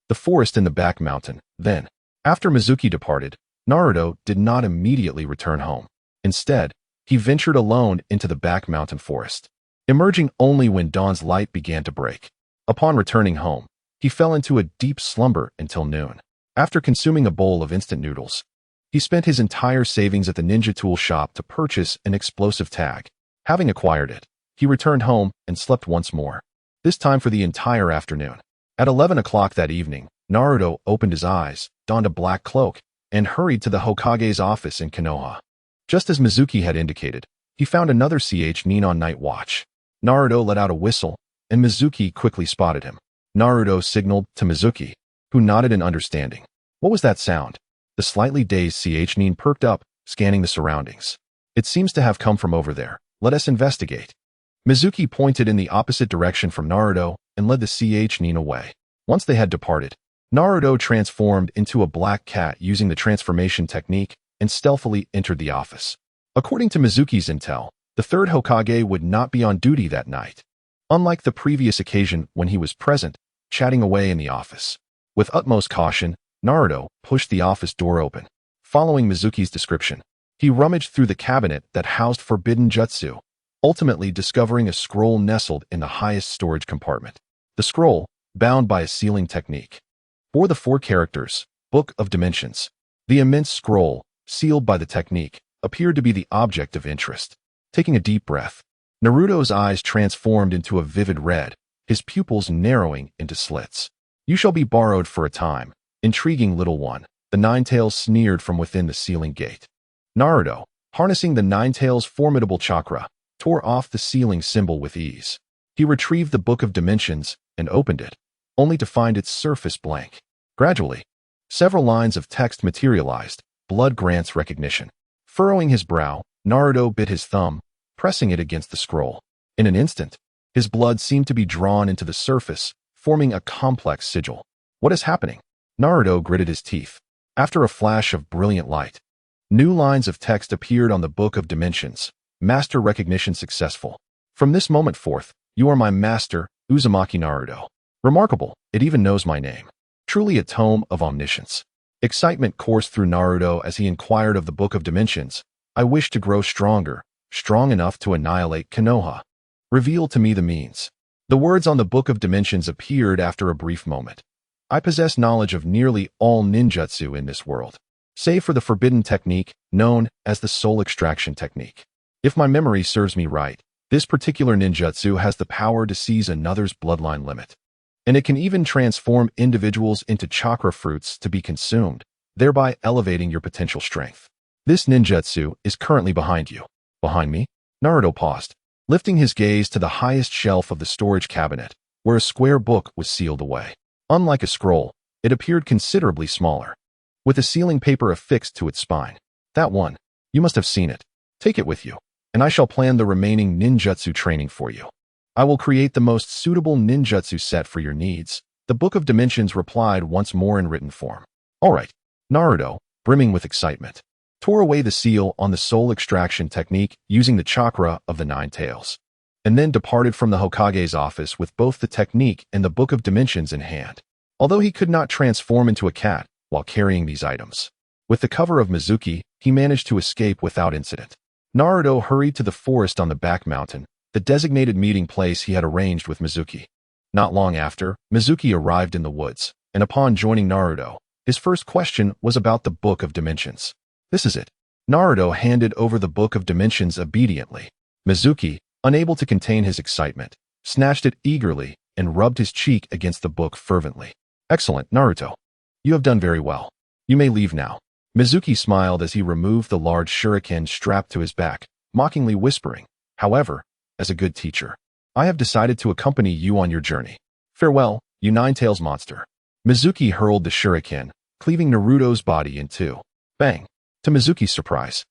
The forest in the back mountain, then. After Mizuki departed, Naruto did not immediately return home. Instead, he ventured alone into the back mountain forest, emerging only when dawn's light began to break. Upon returning home, he fell into a deep slumber until noon. After consuming a bowl of instant noodles, he spent his entire savings at the ninja tool shop to purchase an explosive tag. Having acquired it, he returned home and slept once more, this time for the entire afternoon. At 11 o'clock that evening, Naruto opened his eyes, donned a black cloak, and hurried to the Hokage's office in Konoha. Just as Mizuki had indicated, he found another Chunin on night watch. Naruto let out a whistle, and Mizuki quickly spotted him. Naruto signaled to Mizuki, who nodded in understanding. What was that sound? The slightly dazed Chunin perked up, scanning the surroundings. It seems to have come from over there. Let us investigate. Mizuki pointed in the opposite direction from Naruto and led the Chunin away. Once they had departed, Naruto transformed into a black cat using the transformation technique and stealthily entered the office. According to Mizuki's intel, the third Hokage would not be on duty that night, unlike the previous occasion when he was present, chatting away in the office. With utmost caution, Naruto pushed the office door open. Following Mizuki's description, he rummaged through the cabinet that housed forbidden jutsu, ultimately discovering a scroll nestled in the highest storage compartment. The scroll, bound by a sealing technique, bore the 4 characters, Book of Dimensions. The immense scroll, sealed by the technique, appeared to be the object of interest. Taking a deep breath, Naruto's eyes transformed into a vivid red, his pupils narrowing into slits. You shall be borrowed for a time, intriguing little one, the Nine-Tails sneered from within the sealing gate. Naruto, harnessing the Nine-Tails' formidable chakra, tore off the sealing symbol with ease. He retrieved the Book of Dimensions and opened it, only to find its surface blank. Gradually, several lines of text materialized. Blood grants recognition. Furrowing his brow, Naruto bit his thumb, pressing it against the scroll. In an instant, his blood seemed to be drawn into the surface, forming a complex sigil. What is happening? Naruto gritted his teeth. After a flash of brilliant light, new lines of text appeared on the Book of Dimensions. Master recognition successful. From this moment forth, you are my master, Uzumaki Naruto. Remarkable, it even knows my name. Truly a tome of omniscience. Excitement coursed through Naruto as he inquired of the Book of Dimensions. I wish to grow stronger, strong enough to annihilate Konoha. Reveal to me the means. The words on the Book of Dimensions appeared after a brief moment. I possess knowledge of nearly all ninjutsu in this world, save for the forbidden technique known as the soul extraction technique. If my memory serves me right, this particular ninjutsu has the power to seize another's bloodline limit. And it can even transform individuals into chakra fruits to be consumed, thereby elevating your potential strength. This ninjutsu is currently behind you. Behind me? Naruto paused, lifting his gaze to the highest shelf of the storage cabinet, where a square book was sealed away. Unlike a scroll, it appeared considerably smaller, with a sealing paper affixed to its spine. That one. You must have seen it. Take it with you, and I shall plan the remaining ninjutsu training for you. I will create the most suitable ninjutsu set for your needs. The Book of Dimensions replied once more in written form. All right. Naruto, brimming with excitement, tore away the seal on the soul extraction technique using the chakra of the Nine-Tails, and then departed from the Hokage's office with both the technique and the Book of Dimensions in hand. Although he could not transform into a cat while carrying these items, with the cover of Mizuki, he managed to escape without incident. Naruto hurried to the forest on the back mountain, the designated meeting place he had arranged with Mizuki. Not long after, Mizuki arrived in the woods, and upon joining Naruto, his first question was about the Book of Dimensions. This is it. Naruto handed over the Book of Dimensions obediently. Mizuki, unable to contain his excitement, snatched it eagerly and rubbed his cheek against the book fervently. Excellent, Naruto. You have done very well. You may leave now. Mizuki smiled as he removed the large shuriken strapped to his back, mockingly whispering, however, as a good teacher, I have decided to accompany you on your journey. Farewell, you Nine-Tails monster. Mizuki hurled the shuriken, cleaving Naruto's body in two. Bang! To Mizuki's surprise,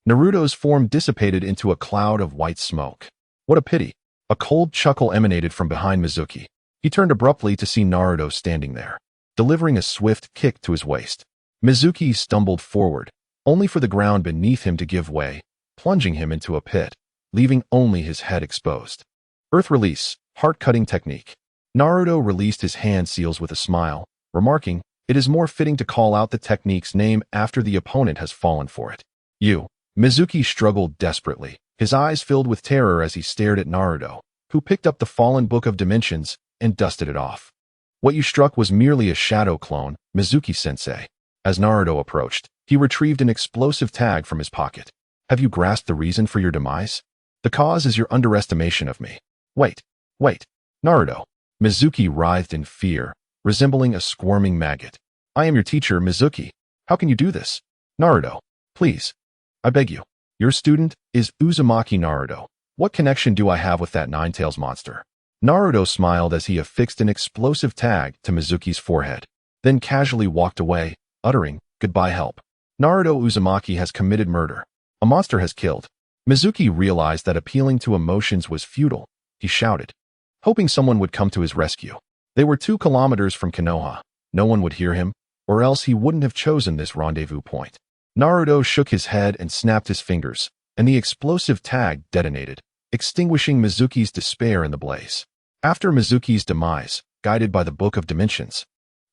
Naruto's form dissipated into a cloud of white smoke. What a pity. A cold chuckle emanated from behind Mizuki. He turned abruptly to see Naruto standing there, delivering a swift kick to his waist. Mizuki stumbled forward, only for the ground beneath him to give way, plunging him into a pit, leaving only his head exposed. Earth release, heart-cutting technique. Naruto released his hand seals with a smile, remarking, it is more fitting to call out the technique's name after the opponent has fallen for it. You. Mizuki struggled desperately, his eyes filled with terror as he stared at Naruto, who picked up the fallen Book of Dimensions and dusted it off. What you struck was merely a shadow clone, Mizuki-sensei. As Naruto approached, he retrieved an explosive tag from his pocket. Have you grasped the reason for your demise? The cause is your underestimation of me. Wait. Naruto. Mizuki writhed in fear, resembling a squirming maggot. I am your teacher, Mizuki. How can you do this? Naruto. Please. I beg you. Your student is Uzumaki Naruto. What connection do I have with that Nine-Tails monster? Naruto smiled as he affixed an explosive tag to Mizuki's forehead. then casually walked away, uttering, "Goodbye help. Naruto Uzumaki has committed murder. A monster has killed." Mizuki realized that appealing to emotions was futile. He shouted, hoping someone would come to his rescue. They were 2 kilometers from Konoha. No one would hear him, or else he wouldn't have chosen this rendezvous point. Naruto shook his head and snapped his fingers, and the explosive tag detonated, extinguishing Mizuki's despair in the blaze. After Mizuki's demise, guided by the Book of Dimensions,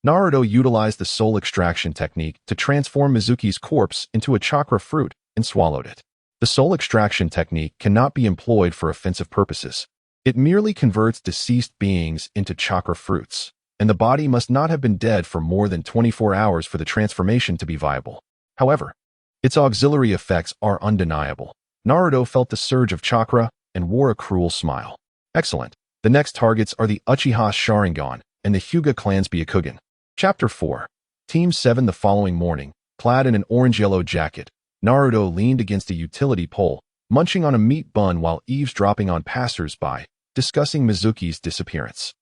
Naruto utilized the soul extraction technique to transform Mizuki's corpse into a chakra fruit and swallowed it. The soul extraction technique cannot be employed for offensive purposes. It merely converts deceased beings into chakra fruits, and the body must not have been dead for more than 24 hours for the transformation to be viable. However, its auxiliary effects are undeniable. Naruto felt the surge of chakra and wore a cruel smile. Excellent. The next targets are the Uchiha Sharingan and the Hyuga clan's Byakugan. Chapter 4. Team 7. The following morning, clad in an orange-yellow jacket, Naruto leaned against a utility pole, munching on a meat bun while eavesdropping on passers-by, discussing Mizuki's disappearance.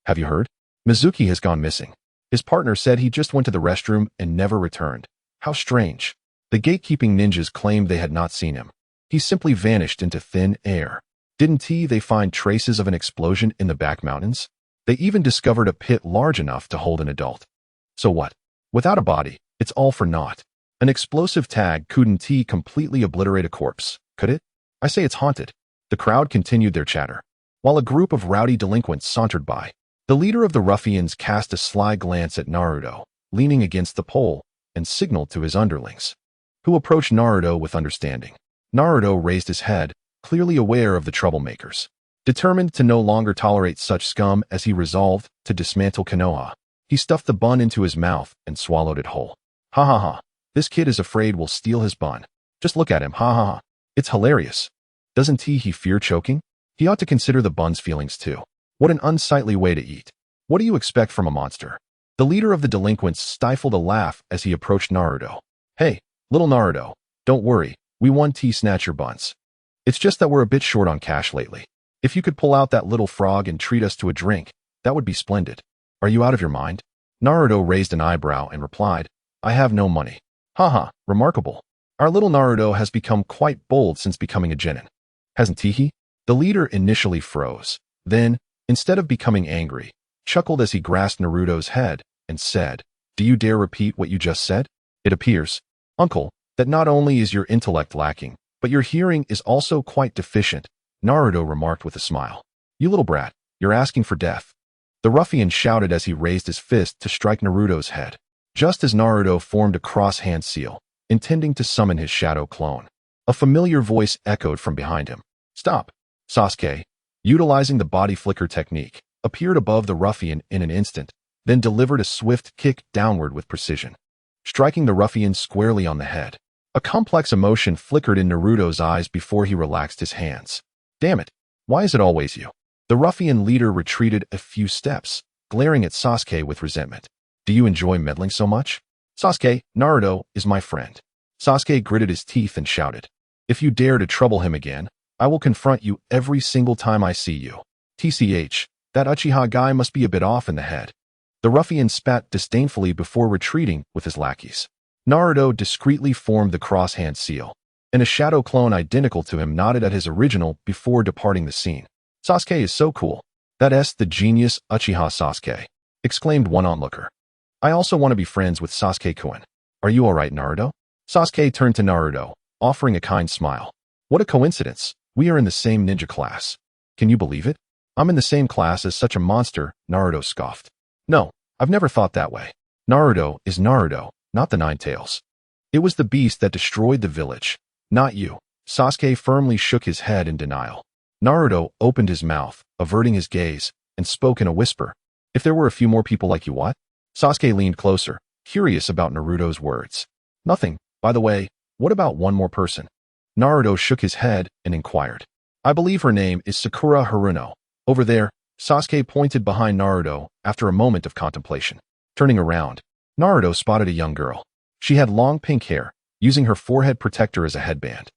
"Have you heard? Mizuki has gone missing. His partner said he just went to the restroom and never returned. How strange." The gatekeeping ninjas claimed they had not seen him. He simply vanished into thin air. Didn't they find traces of an explosion in the back mountains? They even discovered a pit large enough to hold an adult. So what? Without a body, it's all for naught. An explosive tag couldn't completely obliterate a corpse, could it? I say it's haunted. The crowd continued their chatter, while a group of rowdy delinquents sauntered by. The leader of the ruffians cast a sly glance at Naruto, leaning against the pole, and signaled to his underlings, who approached Naruto with understanding. Naruto raised his head, clearly aware of the troublemakers. Determined to no longer tolerate such scum as he resolved to dismantle Konoha, he stuffed the bun into his mouth and swallowed it whole. "Ha ha ha. This kid is afraid we'll steal his bun. Just look at him, ha ha ha. It's hilarious. Doesn't he fear choking? He ought to consider the bun's feelings too. What an unsightly way to eat. What do you expect from a monster?" The leader of the delinquents stifled a laugh as he approached Naruto. "Hey, little Naruto, don't worry, we won snatch your buns. It's just that we're a bit short on cash lately. If you could pull out that little frog and treat us to a drink, that would be splendid." "Are you out of your mind?" Naruto raised an eyebrow and replied, "I have no money." "Haha, remarkable. Our little Naruto has become quite bold since becoming a genin. Hasn't he?" The leader initially froze, then, instead of becoming angry, chuckled as he grasped Naruto's head and said, "Do you dare repeat what you just said? It appears, uncle, that not only is your intellect lacking, but your hearing is also quite deficient," Naruto remarked with a smile. "You little brat, you're asking for death." The ruffian shouted as he raised his fist to strike Naruto's head, just as Naruto formed a cross-hand seal, intending to summon his shadow clone. A familiar voice echoed from behind him. "Stop." Sasuke, utilizing the body flicker technique, appeared above the ruffian in an instant, then delivered a swift kick downward with precision, striking the ruffian squarely on the head. A complex emotion flickered in Naruto's eyes before he relaxed his hands. "Damn it, why is it always you?" The ruffian leader retreated a few steps, glaring at Sasuke with resentment. "Do you enjoy meddling so much?" "Sasuke, Naruto is my friend." Sasuke gritted his teeth and shouted, "If you dare to trouble him again, I will confront you every single time I see you. TCH, that Uchiha guy must be a bit off in the head." The ruffian spat disdainfully before retreating with his lackeys. Naruto discreetly formed the cross-hand seal, and a shadow clone identical to him nodded at his original before departing the scene. "Sasuke is so cool. That's the genius Uchiha Sasuke," exclaimed one onlooker. "I also want to be friends with Sasuke-kun. Are you alright, Naruto?" Sasuke turned to Naruto, offering a kind smile. "What a coincidence. We are in the same ninja class. Can you believe it? I'm in the same class as such a monster," Naruto scoffed. "No, I've never thought that way. Naruto is Naruto, not the Nine Tails. It was the beast that destroyed the village, not you." Sasuke firmly shook his head in denial. Naruto opened his mouth, averting his gaze, and spoke in a whisper. "If there were a few more people like you, what?" Sasuke leaned closer, curious about Naruto's words. "Nothing. By the way, what about one more person?" Naruto shook his head and inquired. "I believe her name is Sakura Haruno. Over there." Sasuke pointed behind Naruto after a moment of contemplation. Turning around, Naruto spotted a young girl. She had long pink hair, using her forehead protector as a headband,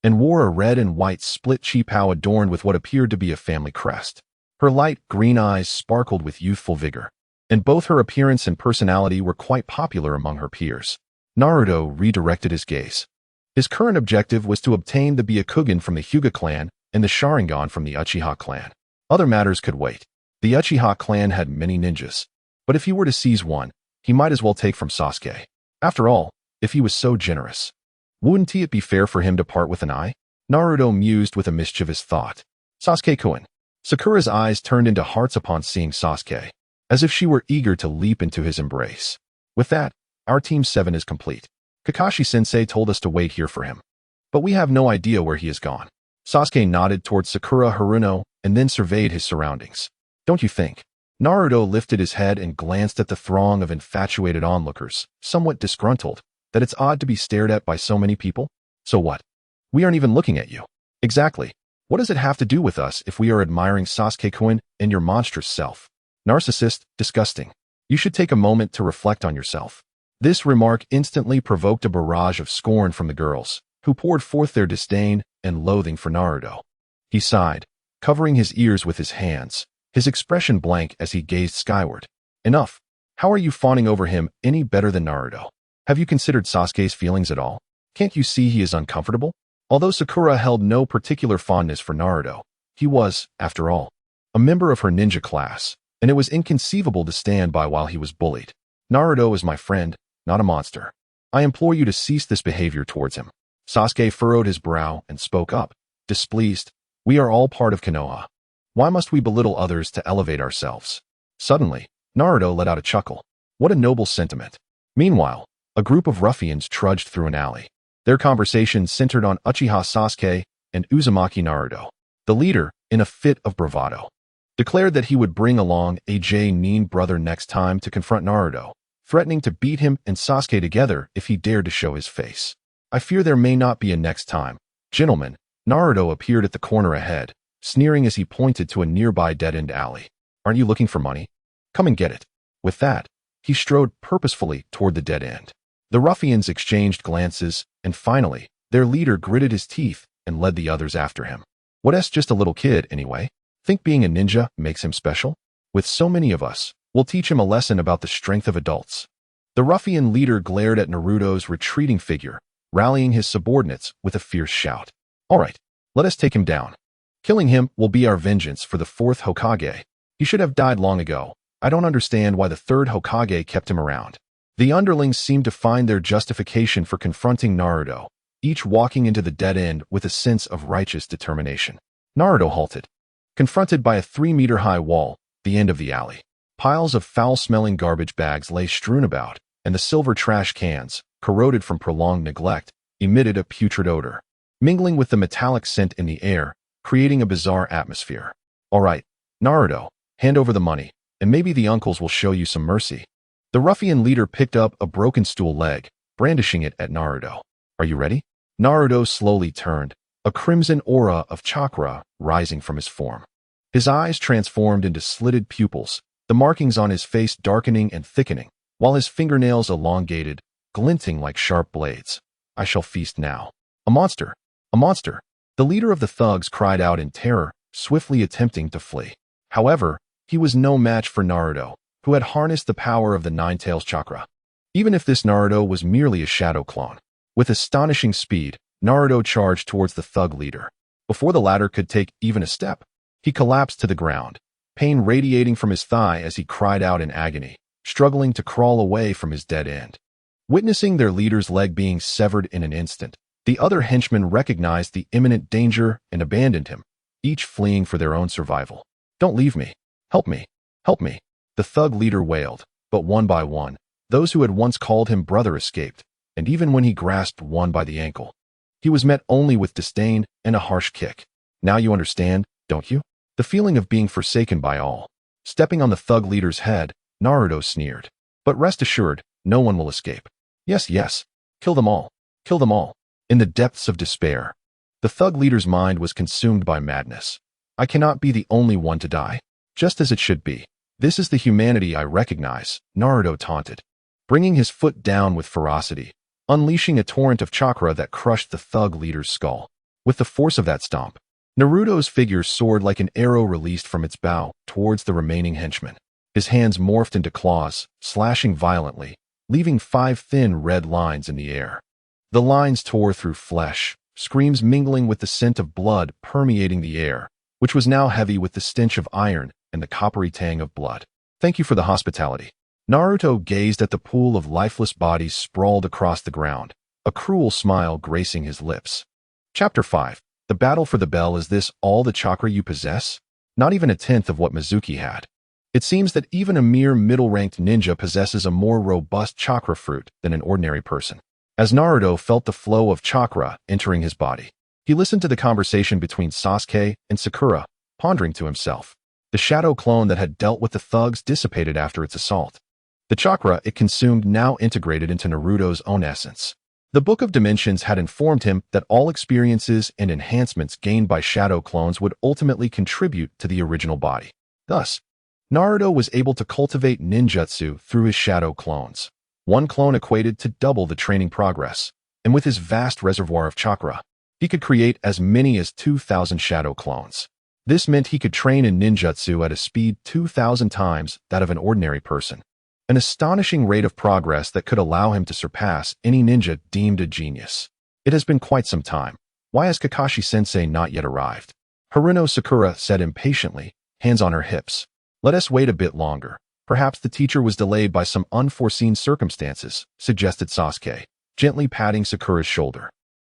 and wore a red and white split cheapao adorned with what appeared to be a family crest. Her light green eyes sparkled with youthful vigor. and both her appearance and personality were quite popular among her peers. Naruto redirected his gaze. His current objective was to obtain the Byakugan from the Hyuga clan and the Sharingan from the Uchiha clan. Other matters could wait. The Uchiha clan had many ninjas, but if he were to seize one, he might as well take from Sasuke. After all, if he was so generous, wouldn't it be fair for him to part with an eye? Naruto mused with a mischievous thought. Sasuke-kun. Sakura's eyes turned into hearts upon seeing Sasuke, as if she were eager to leap into his embrace. With that, our Team 7 is complete. Kakashi-sensei told us to wait here for him, but we have no idea where he has gone. Sasuke nodded towards Sakura Haruno and then surveyed his surroundings. Don't you think? Naruto lifted his head and glanced at the throng of infatuated onlookers, somewhat disgruntled, that it's odd to be stared at by so many people. So what? We aren't even looking at you. Exactly. What does it have to do with us if we are admiring Sasuke-kun and your monstrous self? Narcissist, disgusting. You should take a moment to reflect on yourself. This remark instantly provoked a barrage of scorn from the girls, who poured forth their disdain and loathing for Naruto. He sighed, covering his ears with his hands, his expression blank as he gazed skyward. Enough. How are you fawning over him any better than Naruto? Have you considered Sasuke's feelings at all? Can't you see he is uncomfortable? Although Sakura held no particular fondness for Naruto, he was, after all, a member of her ninja class, and it was inconceivable to stand by while he was bullied. Naruto is my friend, not a monster. I implore you to cease this behavior towards him. Sasuke furrowed his brow and spoke up, displeased. We are all part of Konoha. Why must we belittle others to elevate ourselves? Suddenly, Naruto let out a chuckle. What a noble sentiment. Meanwhile, a group of ruffians trudged through an alley. Their conversation centered on Uchiha Sasuke and Uzumaki Naruto. The leader, in a fit of bravado, declared that he would bring along a J-Nin brother next time to confront Naruto, threatening to beat him and Sasuke together if he dared to show his face. I fear there may not be a next time. Gentlemen, Naruto appeared at the corner ahead, sneering as he pointed to a nearby dead-end alley. Aren't you looking for money? Come and get it. With that, he strode purposefully toward the dead end. The ruffians exchanged glances, and finally, their leader gritted his teeth and led the others after him. What's just a little kid, anyway? Think being a ninja makes him special? With so many of us, we'll teach him a lesson about the strength of adults. The ruffian leader glared at Naruto's retreating figure, rallying his subordinates with a fierce shout. All right, let us take him down. Killing him will be our vengeance for the fourth Hokage. He should have died long ago. I don't understand why the third Hokage kept him around. The underlings seemed to find their justification for confronting Naruto, each walking into the dead end with a sense of righteous determination. Naruto halted, confronted by a 3-meter-high wall, the end of the alley. Piles of foul-smelling garbage bags lay strewn about, and the silver trash cans, corroded from prolonged neglect, emitted a putrid odor, mingling with the metallic scent in the air, creating a bizarre atmosphere. All right, Naruto, hand over the money, and maybe the uncles will show you some mercy. The ruffian leader picked up a broken stool leg, brandishing it at Naruto. Are you ready? Naruto slowly turned, a crimson aura of chakra rising from his form. His eyes transformed into slitted pupils, the markings on his face darkening and thickening, while his fingernails elongated, glinting like sharp blades. I shall feast now. A monster! A monster! The leader of the thugs cried out in terror, swiftly attempting to flee. However, he was no match for Naruto, who had harnessed the power of the Nine-Tails chakra. Even if this Naruto was merely a shadow clone, with astonishing speed, Naruto charged towards the thug leader. Before the latter could take even a step, he collapsed to the ground, pain radiating from his thigh as he cried out in agony, struggling to crawl away from his dead end. Witnessing their leader's leg being severed in an instant, the other henchmen recognized the imminent danger and abandoned him, each fleeing for their own survival. Don't leave me. Help me. Help me. The thug leader wailed, but one by one, those who had once called him brother escaped, and even when he grasped one by the ankle, he was met only with disdain and a harsh kick. Now you understand, don't you? The feeling of being forsaken by all. Stepping on the thug leader's head, Naruto sneered. But rest assured, no one will escape. Yes, yes. Kill them all. Kill them all. In the depths of despair, the thug leader's mind was consumed by madness. I cannot be the only one to die. Just as it should be. This is the humanity I recognize, Naruto taunted, bringing his foot down with ferocity, unleashing a torrent of chakra that crushed the thug leader's skull. With the force of that stomp, Naruto's figure soared like an arrow released from its bow towards the remaining henchmen. His hands morphed into claws, slashing violently, leaving 5 thin red lines in the air. The lines tore through flesh, screams mingling with the scent of blood permeating the air, which was now heavy with the stench of iron and the coppery tang of blood. Thank you for the hospitality. Naruto gazed at the pool of lifeless bodies sprawled across the ground, a cruel smile gracing his lips. Chapter 5. The battle for the bell. Is this all the chakra you possess? Not even a tenth of what Mizuki had. It seems that even a mere middle-ranked ninja possesses a more robust chakra fruit than an ordinary person. As Naruto felt the flow of chakra entering his body, he listened to the conversation between Sasuke and Sakura, pondering to himself. The shadow clone that had dealt with the thugs dissipated after its assault. The chakra it consumed now integrated into Naruto's own essence. The Book of Dimensions had informed him that all experiences and enhancements gained by shadow clones would ultimately contribute to the original body. Thus, Naruto was able to cultivate ninjutsu through his shadow clones. One clone equated to double the training progress, and with his vast reservoir of chakra, he could create as many as 2,000 shadow clones. This meant he could train in ninjutsu at a speed 2,000 times that of an ordinary person. An astonishing rate of progress that could allow him to surpass any ninja deemed a genius. It has been quite some time. Why has Kakashi-sensei not yet arrived? Haruno Sakura said impatiently, hands on her hips. Let us wait a bit longer. Perhaps the teacher was delayed by some unforeseen circumstances, suggested Sasuke, gently patting Sakura's shoulder.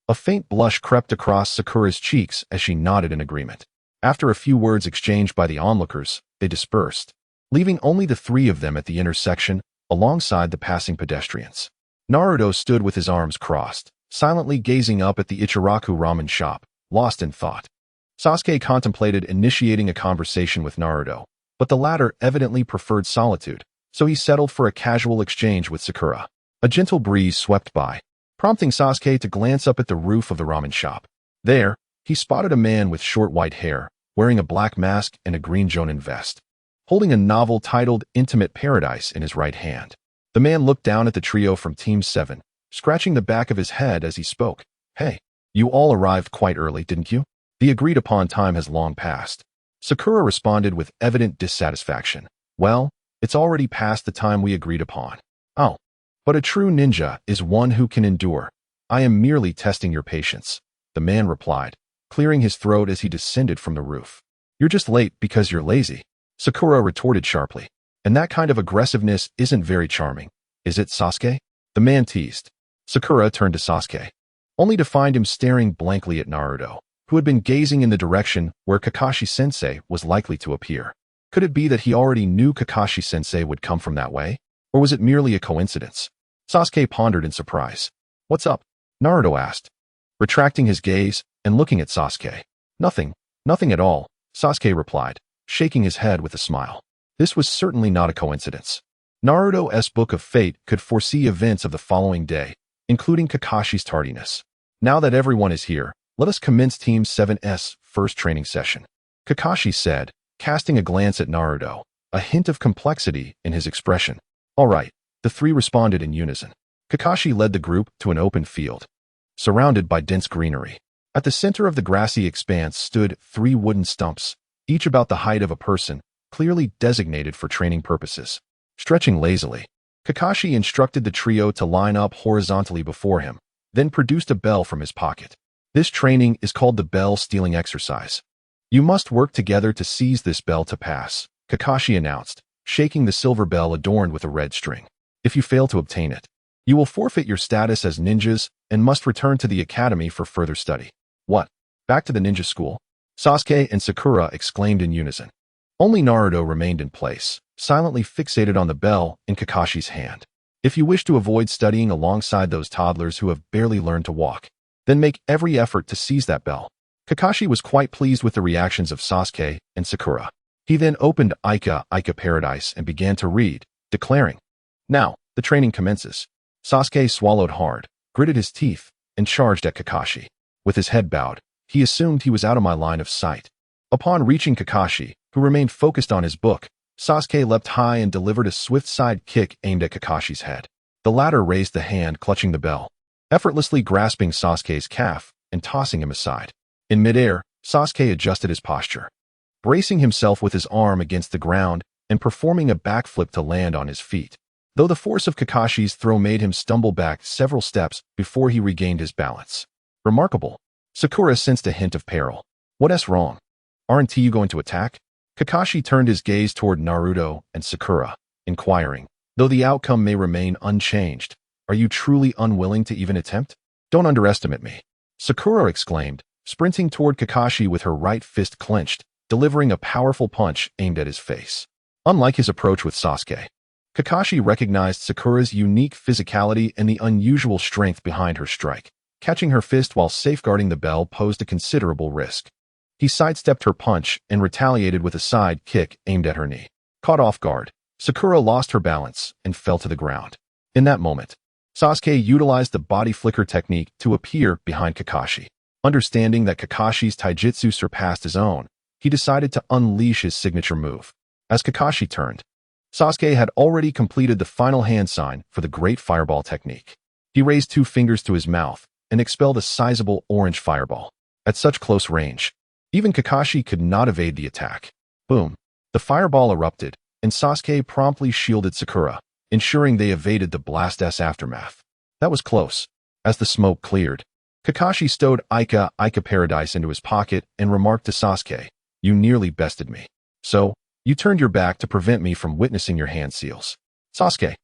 A faint blush crept across Sakura's cheeks as she nodded in agreement. After a few words exchanged by the onlookers, they dispersed, leaving only the 3 of them at the intersection, alongside the passing pedestrians. Naruto stood with his arms crossed, silently gazing up at the Ichiraku ramen shop, lost in thought. Sasuke contemplated initiating a conversation with Naruto, but the latter evidently preferred solitude, so he settled for a casual exchange with Sakura. A gentle breeze swept by, prompting Sasuke to glance up at the roof of the ramen shop. There, he spotted a man with short white hair, wearing a black mask and a green Jonin vest, holding a novel titled Intimate Paradise in his right hand. The man looked down at the trio from Team 7, scratching the back of his head as he spoke. Hey, you all arrived quite early, didn't you? The agreed-upon time has long passed. Sakura responded with evident dissatisfaction. Well, it's already past the time we agreed upon. Oh, but a true ninja is one who can endure. I am merely testing your patience, the man replied, clearing his throat as he descended from the roof. You're just late because you're lazy, Sakura retorted sharply. And that kind of aggressiveness isn't very charming, is it, Sasuke? The man teased. Sakura turned to Sasuke, only to find him staring blankly at Naruto, who had been gazing in the direction where Kakashi-sensei was likely to appear. Could it be that he already knew Kakashi-sensei would come from that way? Or was it merely a coincidence? Sasuke pondered in surprise. What's up? Naruto asked, retracting his gaze and looking at Sasuke. Nothing at all, Sasuke replied, shaking his head with a smile. This was certainly not a coincidence. Naruto's Book of Fate could foresee events of the following day, including Kakashi's tardiness. Now that everyone is here, let us commence Team 7's first training session, Kakashi said, casting a glance at Naruto, a hint of complexity in his expression. All right, the 3 responded in unison. Kakashi led the group to an open field, surrounded by dense greenery. At the center of the grassy expanse stood 3 wooden stumps, each about the height of a person, clearly designated for training purposes. Stretching lazily, Kakashi instructed the trio to line up horizontally before him, then produced a bell from his pocket. This training is called the bell stealing exercise. You must work together to seize this bell to pass, Kakashi announced, shaking the silver bell adorned with a red string. If you fail to obtain it, you will forfeit your status as ninjas and must return to the academy for further study. What? Back to the ninja school? Sasuke and Sakura exclaimed in unison. Only Naruto remained in place, silently fixated on the bell in Kakashi's hand. If you wish to avoid studying alongside those toddlers who have barely learned to walk, then make every effort to seize that bell. Kakashi was quite pleased with the reactions of Sasuke and Sakura. He then opened Ika Paradise and began to read, declaring, Now, the training commences. Sasuke swallowed hard, gritted his teeth, and charged at Kakashi. With his head bowed, he assumed he was out of my line of sight. Upon reaching Kakashi, who remained focused on his book, Sasuke leapt high and delivered a swift side kick aimed at Kakashi's head. The latter raised the hand clutching the bell, effortlessly grasping Sasuke's calf and tossing him aside. In midair, Sasuke adjusted his posture. Bracing himself with his arm against the ground, and performing a backflip to land on his feet. Though the force of Kakashi's throw made him stumble back several steps before he regained his balance. Remarkable. Sakura sensed a hint of peril. What's wrong? Aren't you going to attack? Kakashi turned his gaze toward Naruto and Sakura, inquiring, though the outcome may remain unchanged, are you truly unwilling to even attempt? Don't underestimate me. Sakura exclaimed, sprinting toward Kakashi with her right fist clenched, delivering a powerful punch aimed at his face. Unlike his approach with Sasuke, Kakashi recognized Sakura's unique physicality and the unusual strength behind her strike. Catching her fist while safeguarding the bell posed a considerable risk. He sidestepped her punch and retaliated with a side kick aimed at her knee. Caught off guard, Sakura lost her balance and fell to the ground. In that moment, Sasuke utilized the body flicker technique to appear behind Kakashi. Understanding that Kakashi's taijutsu surpassed his own, he decided to unleash his signature move. As Kakashi turned, Sasuke had already completed the final hand sign for the Great Fireball technique. He raised 2 fingers to his mouth and expelled a sizable orange fireball. At such close range, even Kakashi could not evade the attack. Boom! The fireball erupted, and Sasuke promptly shielded Sakura, ensuring they evaded the blast's aftermath. That was close. As the smoke cleared, Kakashi stowed Ika Paradise into his pocket and remarked to Sasuke, "You nearly bested me. So, you turned your back to prevent me from witnessing your hand seals." Sasuke,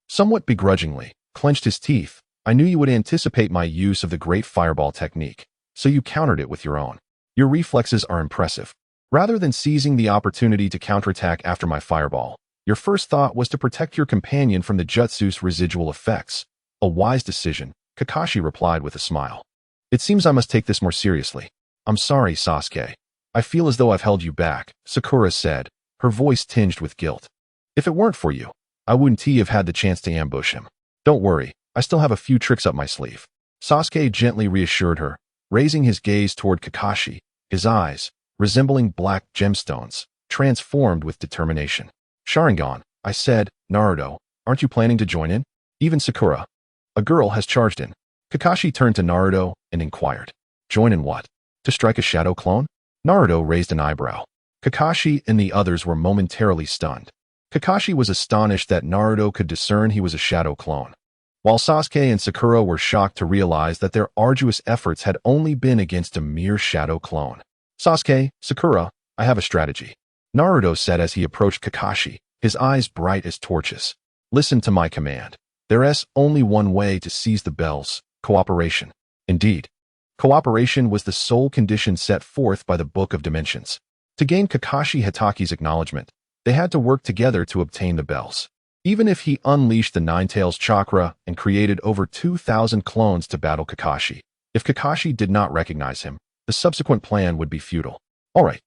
somewhat begrudgingly, clenched his teeth. "I knew you would anticipate my use of the Great Fireball technique, so you countered it with your own. Your reflexes are impressive. Rather than seizing the opportunity to counterattack after my fireball, your first thought was to protect your companion from the jutsu's residual effects. A wise decision," Kakashi replied with a smile. "It seems I must take this more seriously. I'm sorry, Sasuke. I feel as though I've held you back," Sakura said, her voice tinged with guilt. "If it weren't for you, I wouldn't have had the chance to ambush him. Don't worry, I still have a few tricks up my sleeve." Sasuke gently reassured her, raising his gaze toward Kakashi, his eyes, resembling black gemstones, transformed with determination. "Sharingan," I said. "Naruto, aren't you planning to join in?" Even Sakura, a girl, has charged in. Kakashi turned to Naruto and inquired, "Join in what? To strike a shadow clone?" Naruto raised an eyebrow. Kakashi and the others were momentarily stunned. Kakashi was astonished that Naruto could discern he was a shadow clone, while Sasuke and Sakura were shocked to realize that their arduous efforts had only been against a mere shadow clone. "Sasuke, Sakura, I have a strategy," Naruto said as he approached Kakashi, his eyes bright as torches. "Listen to my command. There's only one way to seize the bells: cooperation." Indeed, cooperation was the sole condition set forth by the Book of Dimensions. To gain Kakashi Hitaki's acknowledgement, they had to work together to obtain the bells. Even if he unleashed the Nine-Tails chakra and created over 2,000 clones to battle Kakashi, if Kakashi did not recognize him, the subsequent plan would be futile. "All right,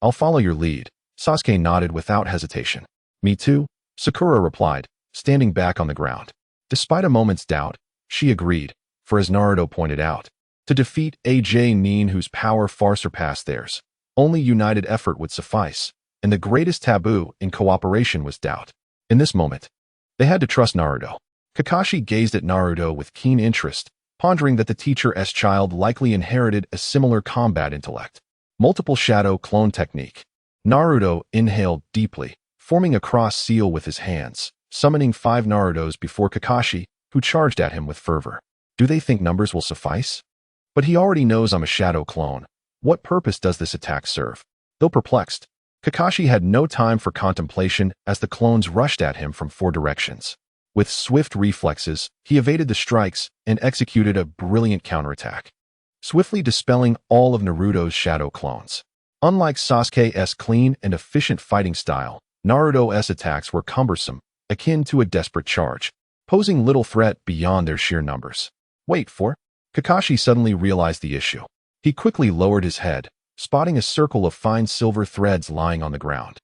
I'll follow your lead," Sasuke nodded without hesitation. "Me too," Sakura replied, standing back on the ground. Despite a moment's doubt, she agreed, for as Naruto pointed out, to defeat a Nin whose power far surpassed theirs, only united effort would suffice, and the greatest taboo in cooperation was doubt. In this moment, they had to trust Naruto. Kakashi gazed at Naruto with keen interest, pondering that the teacher's child likely inherited a similar combat intellect. Multiple shadow clone technique. Naruto inhaled deeply, forming a cross seal with his hands, summoning 5 Narutos before Kakashi, who charged at him with fervor. Do they think numbers will suffice? But he already knows I'm a shadow clone. What purpose does this attack serve? Though perplexed, Kakashi had no time for contemplation as the clones rushed at him from 4 directions. With swift reflexes, he evaded the strikes and executed a brilliant counterattack, swiftly dispelling all of Naruto's shadow clones. Unlike Sasuke's clean and efficient fighting style, Naruto's attacks were cumbersome, akin to a desperate charge, posing little threat beyond their sheer numbers. Wait for? Kakashi suddenly realized the issue. He quickly lowered his head, spotting a circle of fine silver threads lying on the ground.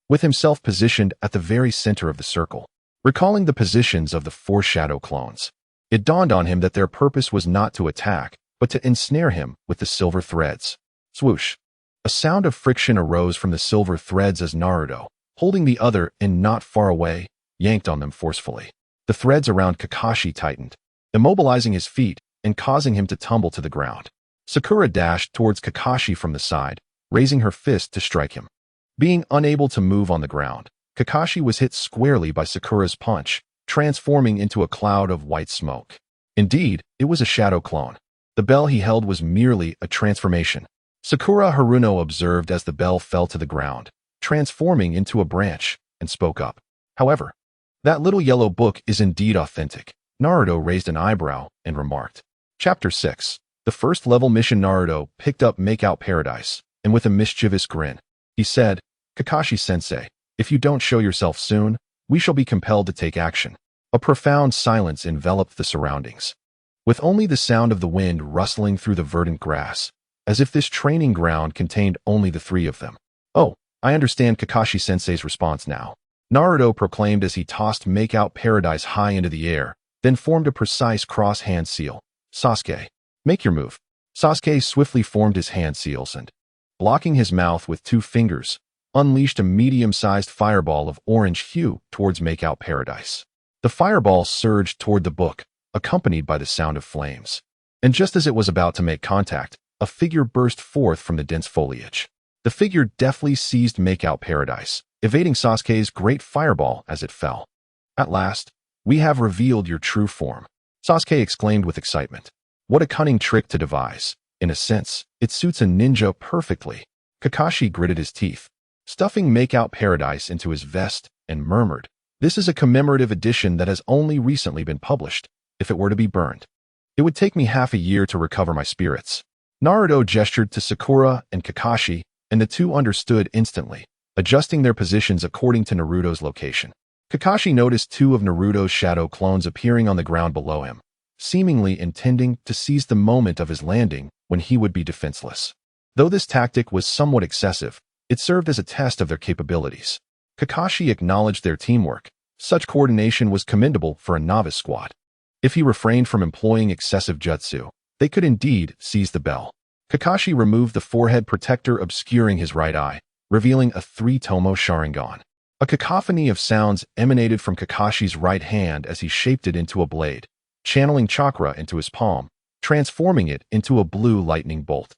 With himself positioned at the very center of the circle, recalling the positions of the 4 shadow clones, it dawned on him that their purpose was not to attack, but to ensnare him with the silver threads. Swoosh! A sound of friction arose from the silver threads as Naruto, holding the other and not far away, yanked on them forcefully. The threads around Kakashi tightened, immobilizing his feet and causing him to tumble to the ground. Sakura dashed towards Kakashi from the side, raising her fist to strike him. Being unable to move on the ground, Kakashi was hit squarely by Sakura's punch, transforming into a cloud of white smoke. Indeed, it was a shadow clone. The bell he held was merely a transformation. Sakura Haruno observed as the bell fell to the ground, transforming into a branch, and spoke up. However, that little yellow book is indeed authentic. Naruto raised an eyebrow and remarked. Chapter 6. The first level mission. Naruto picked up Makeout Paradise, and with a mischievous grin, he said, Kakashi-sensei, if you don't show yourself soon, we shall be compelled to take action. A profound silence enveloped the surroundings, with only the sound of the wind rustling through the verdant grass, as if this training ground contained only the three of them. Oh, I understand Kakashi-sensei's response now, Naruto proclaimed as he tossed Makeout Paradise high into the air, then formed a precise cross-hand seal. Sasuke, make your move. Sasuke swiftly formed his hand seals and, blocking his mouth with 2 fingers, unleashed a medium-sized fireball of orange hue towards Makeout Paradise. The fireball surged toward the book, accompanied by the sound of flames. And just as it was about to make contact, a figure burst forth from the dense foliage. The figure deftly seized Makeout Paradise, evading Sasuke's great fireball as it fell. At last, we have revealed your true form, Sasuke exclaimed with excitement. What a cunning trick to devise. In a sense, it suits a ninja perfectly. Kakashi gritted his teeth, stuffing Makeout Paradise into his vest, and murmured, this is a commemorative edition that has only recently been published. If it were to be burned, it would take me half a year to recover my spirits. Naruto gestured to Sakura and Kakashi, and the two understood instantly, adjusting their positions according to Naruto's location. Kakashi noticed 2 of Naruto's shadow clones appearing on the ground below him, seemingly intending to seize the moment of his landing when he would be defenseless. Though this tactic was somewhat excessive, it served as a test of their capabilities. Kakashi acknowledged their teamwork. Such coordination was commendable for a novice squad. If he refrained from employing excessive jutsu, they could indeed seize the bell. Kakashi removed the forehead protector obscuring his right eye, revealing a 3-tomo Sharingan. A cacophony of sounds emanated from Kakashi's right hand as he shaped it into a blade, channeling chakra into his palm, transforming it into a blue lightning bolt.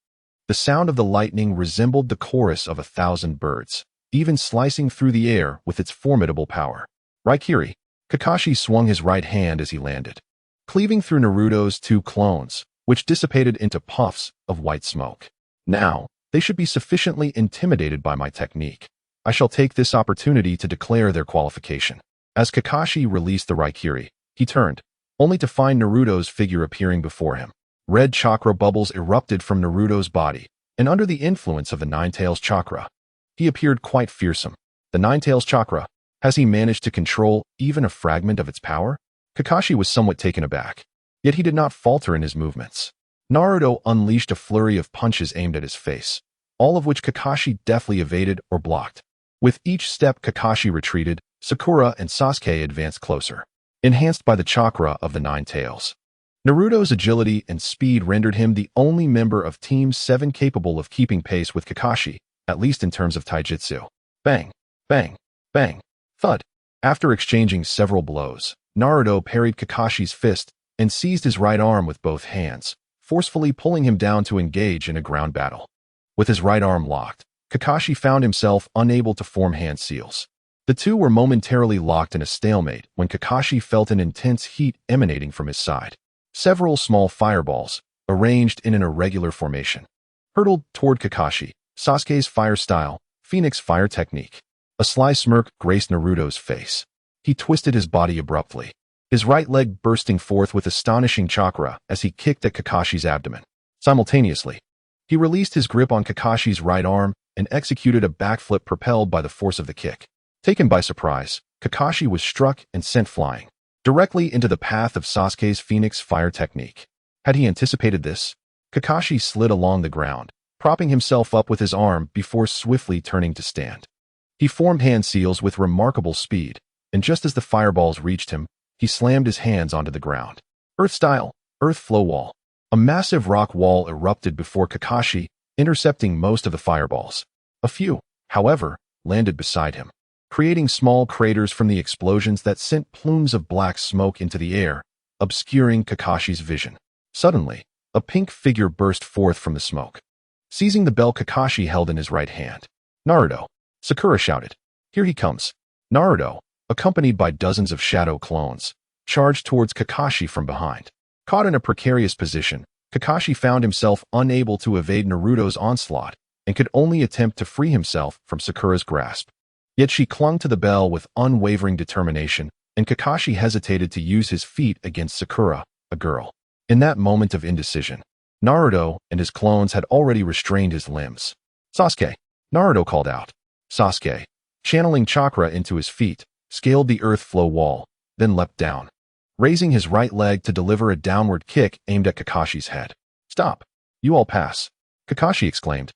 The sound of the lightning resembled the chorus of 1,000 birds, even slicing through the air with its formidable power. Raikiri, Kakashi swung his right hand as he landed, cleaving through Naruto's 2 clones, which dissipated into puffs of white smoke. Now, they should be sufficiently intimidated by my technique. I shall take this opportunity to declare their qualification. As Kakashi released the Raikiri, he turned, only to find Naruto's figure appearing before him. Red chakra bubbles erupted from Naruto's body, and under the influence of the Nine-Tails chakra, he appeared quite fearsome. The Nine-Tails chakra, has he managed to control even a fragment of its power? Kakashi was somewhat taken aback, yet he did not falter in his movements. Naruto unleashed a flurry of punches aimed at his face, all of which Kakashi deftly evaded or blocked. With each step Kakashi retreated, Sakura and Sasuke advanced closer, enhanced by the chakra of the Nine-Tails. Naruto's agility and speed rendered him the only member of Team 7 capable of keeping pace with Kakashi, at least in terms of taijutsu. Bang, bang, bang, thud. After exchanging several blows, Naruto parried Kakashi's fist and seized his right arm with both hands, forcefully pulling him down to engage in a ground battle. With his right arm locked, Kakashi found himself unable to form hand seals. The two were momentarily locked in a stalemate when Kakashi felt an intense heat emanating from his side. Several small fireballs, arranged in an irregular formation, hurtled toward Kakashi. Sasuke's fire style, Phoenix fire technique. A sly smirk graced Naruto's face. He twisted his body abruptly, his right leg bursting forth with astonishing chakra as he kicked at Kakashi's abdomen. Simultaneously, he released his grip on Kakashi's right arm and executed a backflip propelled by the force of the kick. Taken by surprise, Kakashi was struck and sent flying, directly into the path of Sasuke's Phoenix fire technique. Had he anticipated this? Kakashi slid along the ground, propping himself up with his arm before swiftly turning to stand. He formed hand seals with remarkable speed, and just as the fireballs reached him, he slammed his hands onto the ground. Earth-style, earth flow wall. A massive rock wall erupted before Kakashi, intercepting most of the fireballs. A few, however, landed beside him, creating small craters from the explosions that sent plumes of black smoke into the air, obscuring Kakashi's vision. Suddenly, a pink figure burst forth from the smoke, seizing the bell Kakashi held in his right hand. Naruto! Sakura shouted. Here he comes. Naruto, accompanied by dozens of shadow clones, charged towards Kakashi from behind. Caught in a precarious position, Kakashi found himself unable to evade Naruto's onslaught and could only attempt to free himself from Sakura's grasp. Yet she clung to the bell with unwavering determination, and Kakashi hesitated to use his feet against Sakura, a girl. In that moment of indecision, Naruto and his clones had already restrained his limbs. "Sasuke!" Naruto called out. Sasuke, channeling chakra into his feet, scaled the earth flow wall, then leapt down, raising his right leg to deliver a downward kick aimed at Kakashi's head. "Stop! You all pass!" Kakashi exclaimed,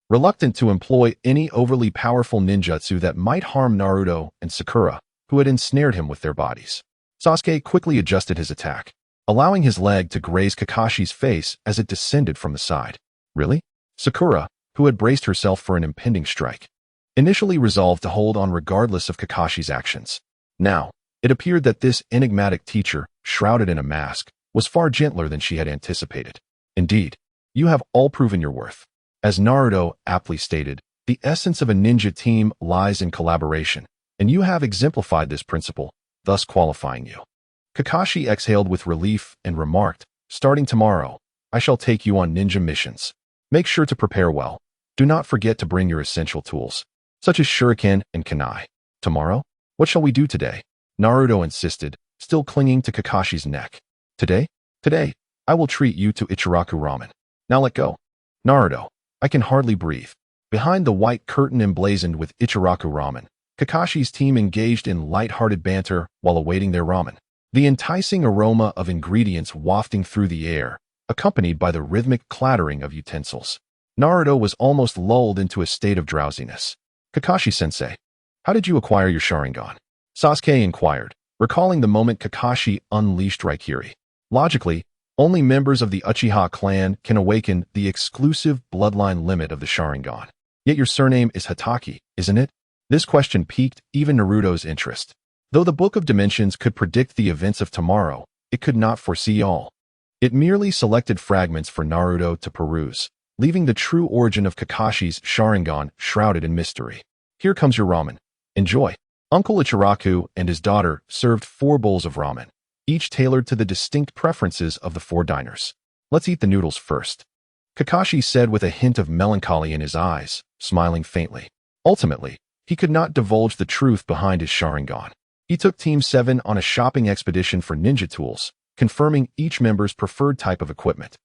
reluctant to employ any overly powerful ninjutsu that might harm Naruto and Sakura, who had ensnared him with their bodies. Sasuke quickly adjusted his attack, allowing his leg to graze Kakashi's face as it descended from the side. "Really?" Sakura, who had braced herself for an impending strike, initially resolved to hold on regardless of Kakashi's actions. Now, it appeared that this enigmatic teacher, shrouded in a mask, was far gentler than she had anticipated. "Indeed, you have all proven your worth." As Naruto aptly stated, the essence of a ninja team lies in collaboration, and you have exemplified this principle, thus qualifying you. Kakashi exhaled with relief and remarked, "Starting tomorrow, I shall take you on ninja missions. Make sure to prepare well. Do not forget to bring your essential tools, such as shuriken and kunai." "Tomorrow? What shall we do today?" Naruto insisted, still clinging to Kakashi's neck. "Today? Today, I will treat you to Ichiraku ramen. Now let go." "Naruto, I can hardly breathe." Behind the white curtain emblazoned with Ichiraku ramen, Kakashi's team engaged in light-hearted banter while awaiting their ramen. The enticing aroma of ingredients wafting through the air, accompanied by the rhythmic clattering of utensils. Naruto was almost lulled into a state of drowsiness. "Kakashi-sensei, how did you acquire your Sharingan?" Sasuke inquired, recalling the moment Kakashi unleashed Raikiri. Logically, only members of the Uchiha clan can awaken the exclusive bloodline limit of the Sharingan. Yet your surname is Hatake, isn't it? This question piqued even Naruto's interest. Though the Book of Dimensions could predict the events of tomorrow, it could not foresee all. It merely selected fragments for Naruto to peruse, leaving the true origin of Kakashi's Sharingan shrouded in mystery. "Here comes your ramen. Enjoy." Uncle Ichiraku and his daughter served 4 bowls of ramen, each tailored to the distinct preferences of the 4 diners. "Let's eat the noodles first," Kakashi said with a hint of melancholy in his eyes, smiling faintly. Ultimately, he could not divulge the truth behind his Sharingan. He took Team 7 on a shopping expedition for ninja tools, confirming each member's preferred type of equipment,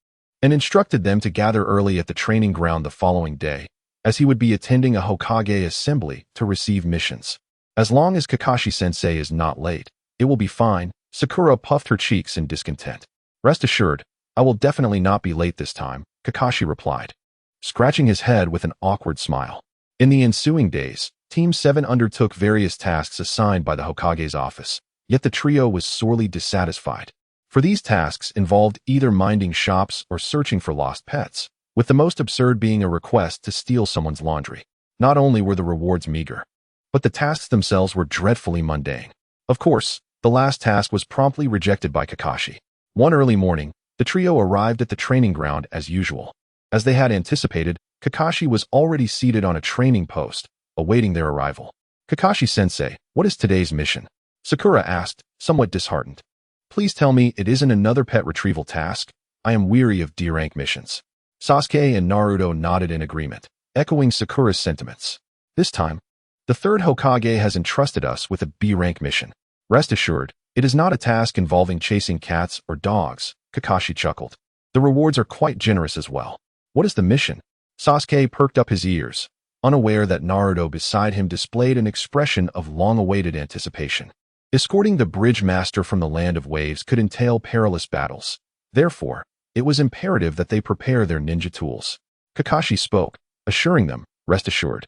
and instructed them to gather early at the training ground the following day, as he would be attending a Hokage assembly to receive missions. "As long as Kakashi-sensei is not late, it will be fine." Sakura puffed her cheeks in discontent. "Rest assured, I will definitely not be late this time," Kakashi replied, scratching his head with an awkward smile. In the ensuing days, Team 7 undertook various tasks assigned by the Hokage's office, yet the trio was sorely dissatisfied. For these tasks involved either minding shops or searching for lost pets, with the most absurd being a request to steal someone's laundry. Not only were the rewards meager, but the tasks themselves were dreadfully mundane. Of course, the last task was promptly rejected by Kakashi. One early morning, the trio arrived at the training ground as usual. As they had anticipated, Kakashi was already seated on a training post, awaiting their arrival. "Kakashi-sensei, what is today's mission?" Sakura asked, somewhat disheartened. "Please tell me it isn't another pet retrieval task. I am weary of D-rank missions." Sasuke and Naruto nodded in agreement, echoing Sakura's sentiments. "This time, the 3rd Hokage has entrusted us with a B-rank mission. Rest assured, it is not a task involving chasing cats or dogs," Kakashi chuckled. "The rewards are quite generous as well." "What is the mission?" Sasuke perked up his ears, unaware that Naruto beside him displayed an expression of long-awaited anticipation. Escorting the bridge master from the land of waves could entail perilous battles. Therefore, it was imperative that they prepare their ninja tools. Kakashi spoke, assuring them, "Rest assured,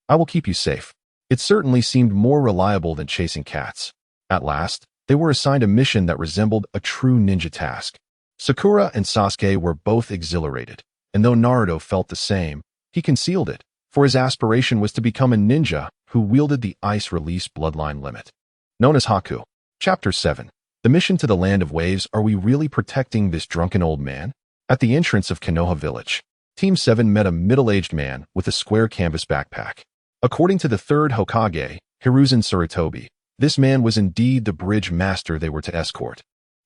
I will keep you safe." It certainly seemed more reliable than chasing cats. At last, they were assigned a mission that resembled a true ninja task. Sakura and Sasuke were both exhilarated, and though Naruto felt the same, he concealed it, for his aspiration was to become a ninja who wielded the ice-release bloodline limit. Known as Haku. Chapter 7. The mission to the Land of Waves. Are we really protecting this drunken old man? At the entrance of Konoha village, Team 7 met a middle-aged man with a square canvas backpack. According to the 3rd Hokage, Hiruzen Sarutobi. This man was indeed the bridge master they were to escort.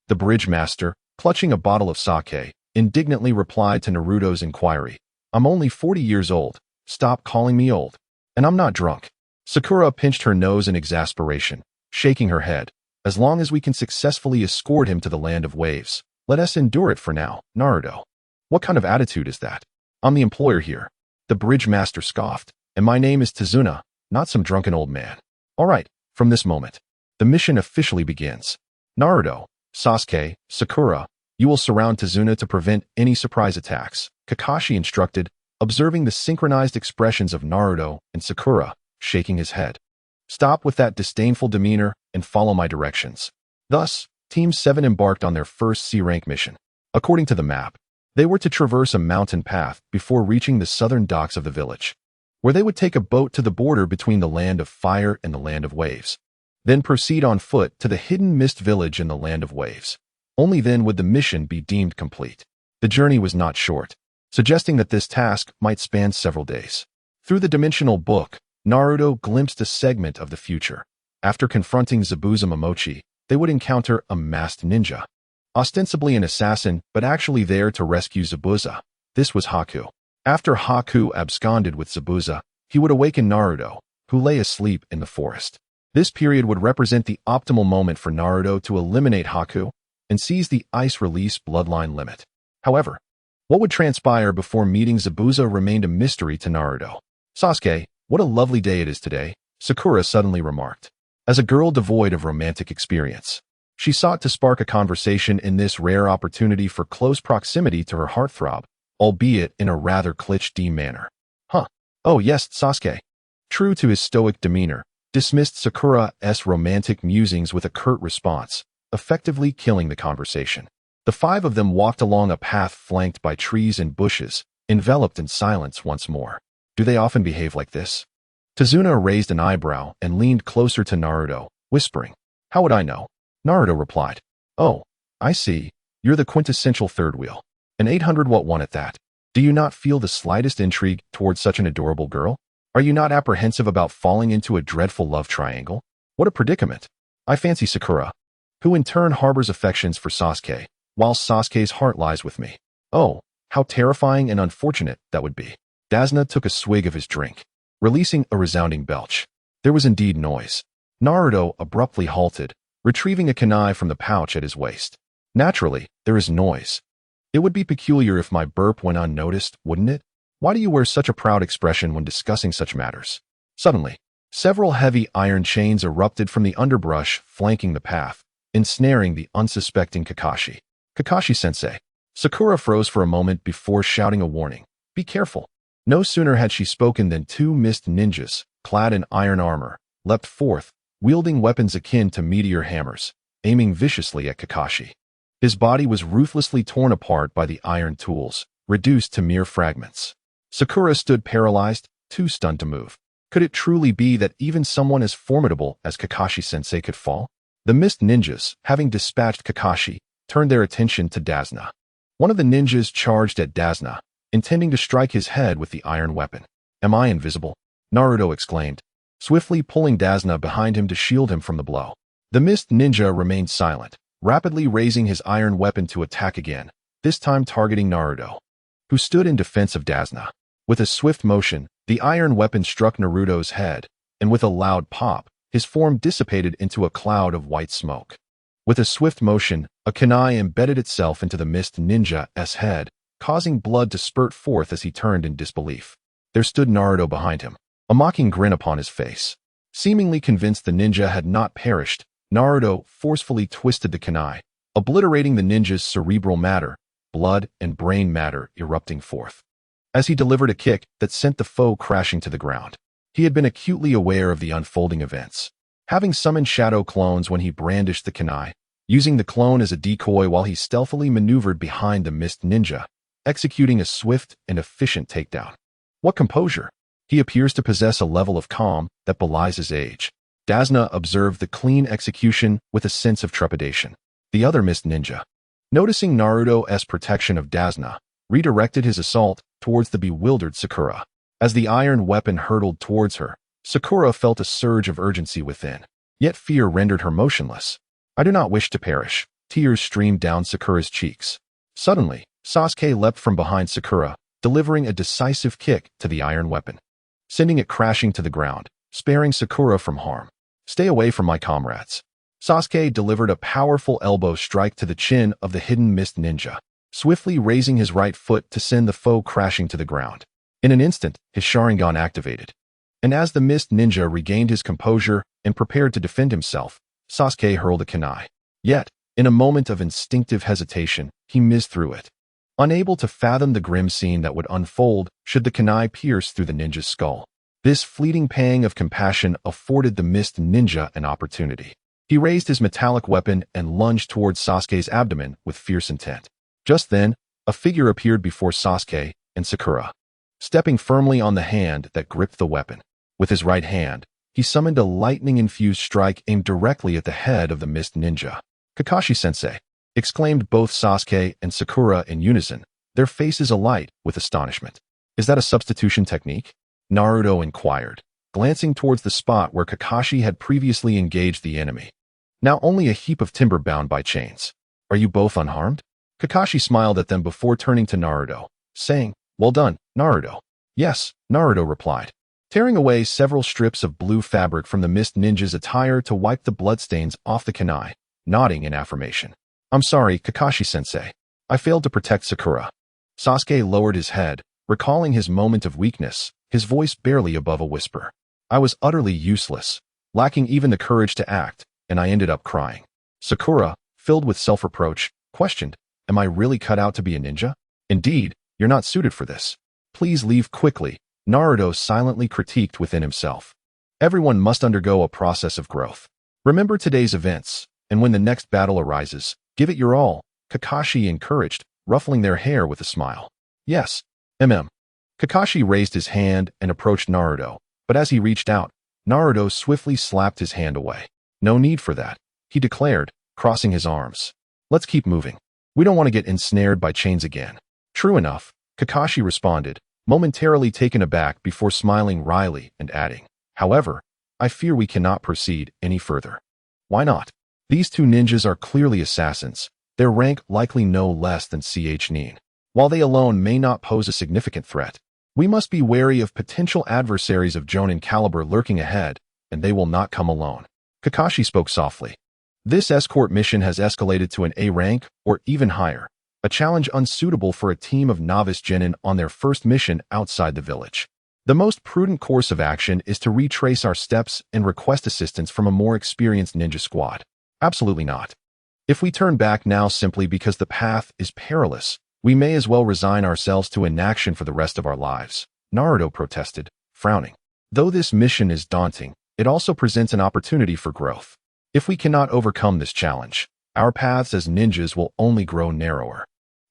The bridge master, clutching a bottle of sake, indignantly replied to Naruto's inquiry. I'm only 40 years old. Stop calling me old. And I'm not drunk. Sakura pinched her nose in exasperation, shaking her head. As long as we can successfully escort him to the land of waves, let us endure it for now, Naruto. What kind of attitude is that? I'm the employer here. The bridge master scoffed. And my name is Tazuna, not some drunken old man. All right, from this moment, the mission officially begins. Naruto, Sasuke, Sakura, you will surround Tazuna to prevent any surprise attacks, Kakashi instructed, observing the synchronized expressions of Naruto and Sakura, shaking his head. Stop with that disdainful demeanor and follow my directions. Thus, Team 7 embarked on their first C-rank mission. According to the map, they were to traverse a mountain path before reaching the southern docks of the village, where they would take a boat to the border between the land of fire and the land of waves, then proceed on foot to the hidden mist village in the land of waves. Only then would the mission be deemed complete. The journey was not short, suggesting that this task might span several days. Through the dimensional book, Naruto glimpsed a segment of the future. After confronting Zabuza Momochi, they would encounter a masked ninja, ostensibly an assassin, but actually there to rescue Zabuza. This was Haku. After Haku absconded with Zabuza, he would awaken Naruto, who lay asleep in the forest. This period would represent the optimal moment for Naruto to eliminate Haku and seize the ice release bloodline limit. However, what would transpire before meeting Zabuza remained a mystery to Naruto. Sasuke, what a lovely day it is today, Sakura suddenly remarked. As a girl devoid of romantic experience, she sought to spark a conversation in this rare opportunity for close proximity to her heartthrob, albeit in a rather cliché manner. Oh yes, Sasuke. True to his stoic demeanor, dismissed Sakura's romantic musings with a curt response, effectively killing the conversation. The five of them walked along a path flanked by trees and bushes, enveloped in silence once more. Do they often behave like this? Tazuna raised an eyebrow and leaned closer to Naruto, whispering, How would I know? Naruto replied, Oh, I see. You're the quintessential third wheel. An 800-watt one at that. Do you not feel the slightest intrigue towards such an adorable girl? Are you not apprehensive about falling into a dreadful love triangle? What a predicament. I fancy Sakura, who in turn harbors affections for Sasuke, while Sasuke's heart lies with me. Oh, how terrifying and unfortunate that would be. Dasna took a swig of his drink, releasing a resounding belch. There was indeed noise. Naruto abruptly halted, retrieving a kunai from the pouch at his waist. Naturally, there is noise. It would be peculiar if my burp went unnoticed, wouldn't it? Why do you wear such a proud expression when discussing such matters? Suddenly, several heavy iron chains erupted from the underbrush flanking the path, ensnaring the unsuspecting Kakashi. Kakashi-sensei. Sakura froze for a moment before shouting a warning. Be careful. No sooner had she spoken than two mist ninjas, clad in iron armor, leapt forth, wielding weapons akin to meteor hammers, aiming viciously at Kakashi. His body was ruthlessly torn apart by the iron tools, reduced to mere fragments. Sakura stood paralyzed, too stunned to move. Could it truly be that even someone as formidable as Kakashi-sensei could fall? The mist ninjas, having dispatched Kakashi, turned their attention to Dasna. One of the ninjas charged at Dasna, intending to strike his head with the iron weapon. Am I invisible? Naruto exclaimed, swiftly pulling Dasna behind him to shield him from the blow. The mist ninja remained silent, rapidly raising his iron weapon to attack again, this time targeting Naruto, who stood in defense of Dasna. With a swift motion, the iron weapon struck Naruto's head, and with a loud pop, his form dissipated into a cloud of white smoke. With a swift motion, a kunai embedded itself into the mist ninja's head, causing blood to spurt forth as he turned in disbelief. There stood Naruto behind him, a mocking grin upon his face. Seemingly convinced the ninja had not perished, Naruto forcefully twisted the kunai, obliterating the ninja's cerebral matter, blood and brain matter erupting forth. As he delivered a kick that sent the foe crashing to the ground, he had been acutely aware of the unfolding events. Having summoned shadow clones when he brandished the kunai, using the clone as a decoy while he stealthily maneuvered behind the mist ninja, executing a swift and efficient takedown. What composure! He appears to possess a level of calm that belies his age. Dasna observed the clean execution with a sense of trepidation. The other mist ninja, noticing Naruto's protection of Dasna, redirected his assault towards the bewildered Sakura. As the iron weapon hurtled towards her, Sakura felt a surge of urgency within, yet fear rendered her motionless. I do not wish to perish. Tears streamed down Sakura's cheeks. Suddenly, Sasuke leapt from behind Sakura, delivering a decisive kick to the iron weapon, sending it crashing to the ground, sparing Sakura from harm. Stay away from my comrades. Sasuke delivered a powerful elbow strike to the chin of the hidden mist ninja, swiftly raising his right foot to send the foe crashing to the ground. In an instant, his Sharingan activated. And as the mist ninja regained his composure and prepared to defend himself, Sasuke hurled a kunai. Yet, in a moment of instinctive hesitation, he missed through it. Unable to fathom the grim scene that would unfold should the kunai pierce through the ninja's skull. This fleeting pang of compassion afforded the mist ninja an opportunity. He raised his metallic weapon and lunged towards Sasuke's abdomen with fierce intent. Just then, a figure appeared before Sasuke and Sakura, stepping firmly on the hand that gripped the weapon. With his right hand, he summoned a lightning-infused strike aimed directly at the head of the mist ninja. Kakashi-sensei, exclaimed both Sasuke and Sakura in unison, their faces alight with astonishment. Is that a substitution technique? Naruto inquired, glancing towards the spot where Kakashi had previously engaged the enemy. Now only a heap of timber bound by chains. Are you both unharmed? Kakashi smiled at them before turning to Naruto, saying, Well done, Naruto. Yes, Naruto replied, tearing away several strips of blue fabric from the mist ninja's attire to wipe the bloodstains off the kunai, nodding in affirmation. I'm sorry, Kakashi-sensei. I failed to protect Sakura. Sasuke lowered his head, recalling his moment of weakness, his voice barely above a whisper. I was utterly useless, lacking even the courage to act, and I ended up crying. Sakura, filled with self-reproach, questioned, Am I really cut out to be a ninja? Indeed, you're not suited for this. Please leave quickly, Naruto silently critiqued within himself. Everyone must undergo a process of growth. Remember today's events, and when the next battle arises, give it your all, Kakashi encouraged, ruffling their hair with a smile. Yes, Kakashi raised his hand and approached Naruto, but as he reached out, Naruto swiftly slapped his hand away. No need for that, he declared, crossing his arms. Let's keep moving. We don't want to get ensnared by chains again. True enough, Kakashi responded, momentarily taken aback before smiling wryly and adding, However, I fear we cannot proceed any further. Why not? These two ninjas are clearly assassins, their rank likely no less than Chunin. While they alone may not pose a significant threat, we must be wary of potential adversaries of Jonin caliber lurking ahead, and they will not come alone. Kakashi spoke softly. This escort mission has escalated to an A rank or even higher, a challenge unsuitable for a team of novice genin on their first mission outside the village. The most prudent course of action is to retrace our steps and request assistance from a more experienced ninja squad. Absolutely not. If we turn back now simply because the path is perilous, we may as well resign ourselves to inaction for the rest of our lives, Naruto protested, frowning. Though this mission is daunting, it also presents an opportunity for growth. If we cannot overcome this challenge, our paths as ninjas will only grow narrower.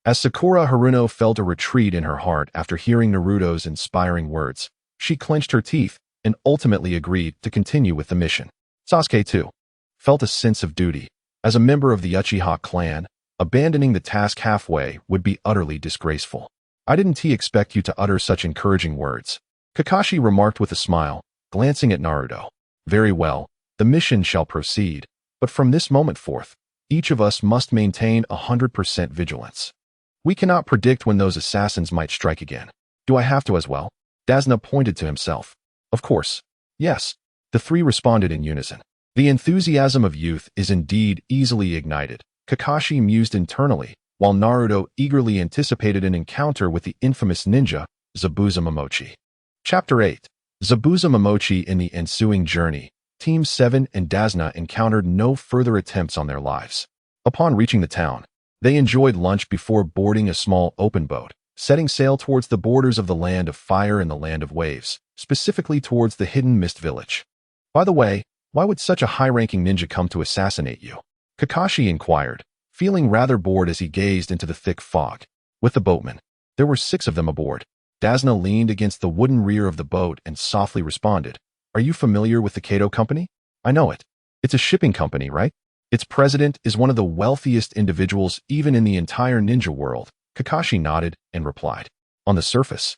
As Sakura Haruno felt a retreat in her heart after hearing Naruto's inspiring words, she clenched her teeth and ultimately agreed to continue with the mission. Sasuke, too, felt a sense of duty. As a member of the Uchiha clan, abandoning the task halfway would be utterly disgraceful. I didn't expect you to utter such encouraging words, Kakashi remarked with a smile, glancing at Naruto. Very well, the mission shall proceed, but from this moment forth, each of us must maintain 100% vigilance. We cannot predict when those assassins might strike again. Do I have to as well? Dasna pointed to himself. Of course. Yes. The three responded in unison. The enthusiasm of youth is indeed easily ignited, Kakashi mused internally, while Naruto eagerly anticipated an encounter with the infamous ninja, Zabuza Momochi. Chapter 8. Zabuza Momochi. In the ensuing journey, Team 7 and Dasna encountered no further attempts on their lives. Upon reaching the town, they enjoyed lunch before boarding a small open boat, setting sail towards the borders of the Land of Fire and the Land of Waves, specifically towards the hidden mist village. By the way, why would such a high-ranking ninja come to assassinate you? Kakashi inquired, feeling rather bored as he gazed into the thick fog. With the boatmen, there were 6 of them aboard. Dasna leaned against the wooden rear of the boat and softly responded, Are you familiar with the Kato Company? I know it. It's a shipping company, right? Its president is one of the wealthiest individuals even in the entire ninja world. Kakashi nodded and replied. On the surface,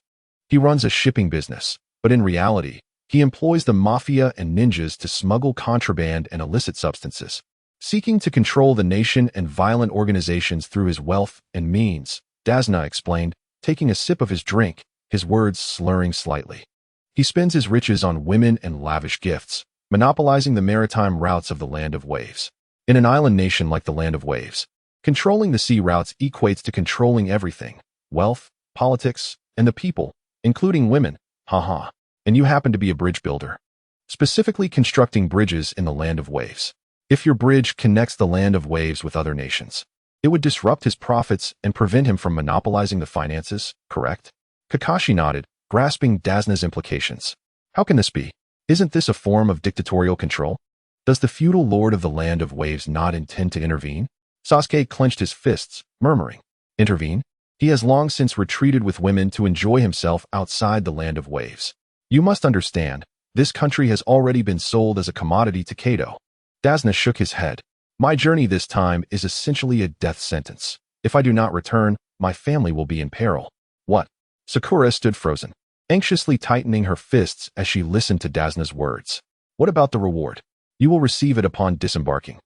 he runs a shipping business, but in reality, He employs the mafia and ninjas to smuggle contraband and illicit substances, seeking to control the nation and violent organizations through his wealth and means, Dasna explained, taking a sip of his drink, his words slurring slightly. He spends his riches on women and lavish gifts, monopolizing the maritime routes of the Land of Waves. In an island nation like the Land of Waves, controlling the sea routes equates to controlling everything: wealth, politics, and the people, including women. Haha. And you happen to be a bridge builder, specifically constructing bridges in the Land of Waves. If your bridge connects the Land of Waves with other nations, it would disrupt his profits and prevent him from monopolizing the finances, correct? Kakashi nodded, grasping Dasna's implications. How can this be? Isn't this a form of dictatorial control? Does the feudal lord of the Land of Waves not intend to intervene? Sasuke clenched his fists, murmuring. Intervene? He has long since retreated with women to enjoy himself outside the Land of Waves. You must understand, this country has already been sold as a commodity to Kado. Dasna shook his head. My journey this time is essentially a death sentence. If I do not return, my family will be in peril. What? Sakura stood frozen, anxiously tightening her fists as she listened to Dasna's words. What about the reward? You will receive it upon disembarking.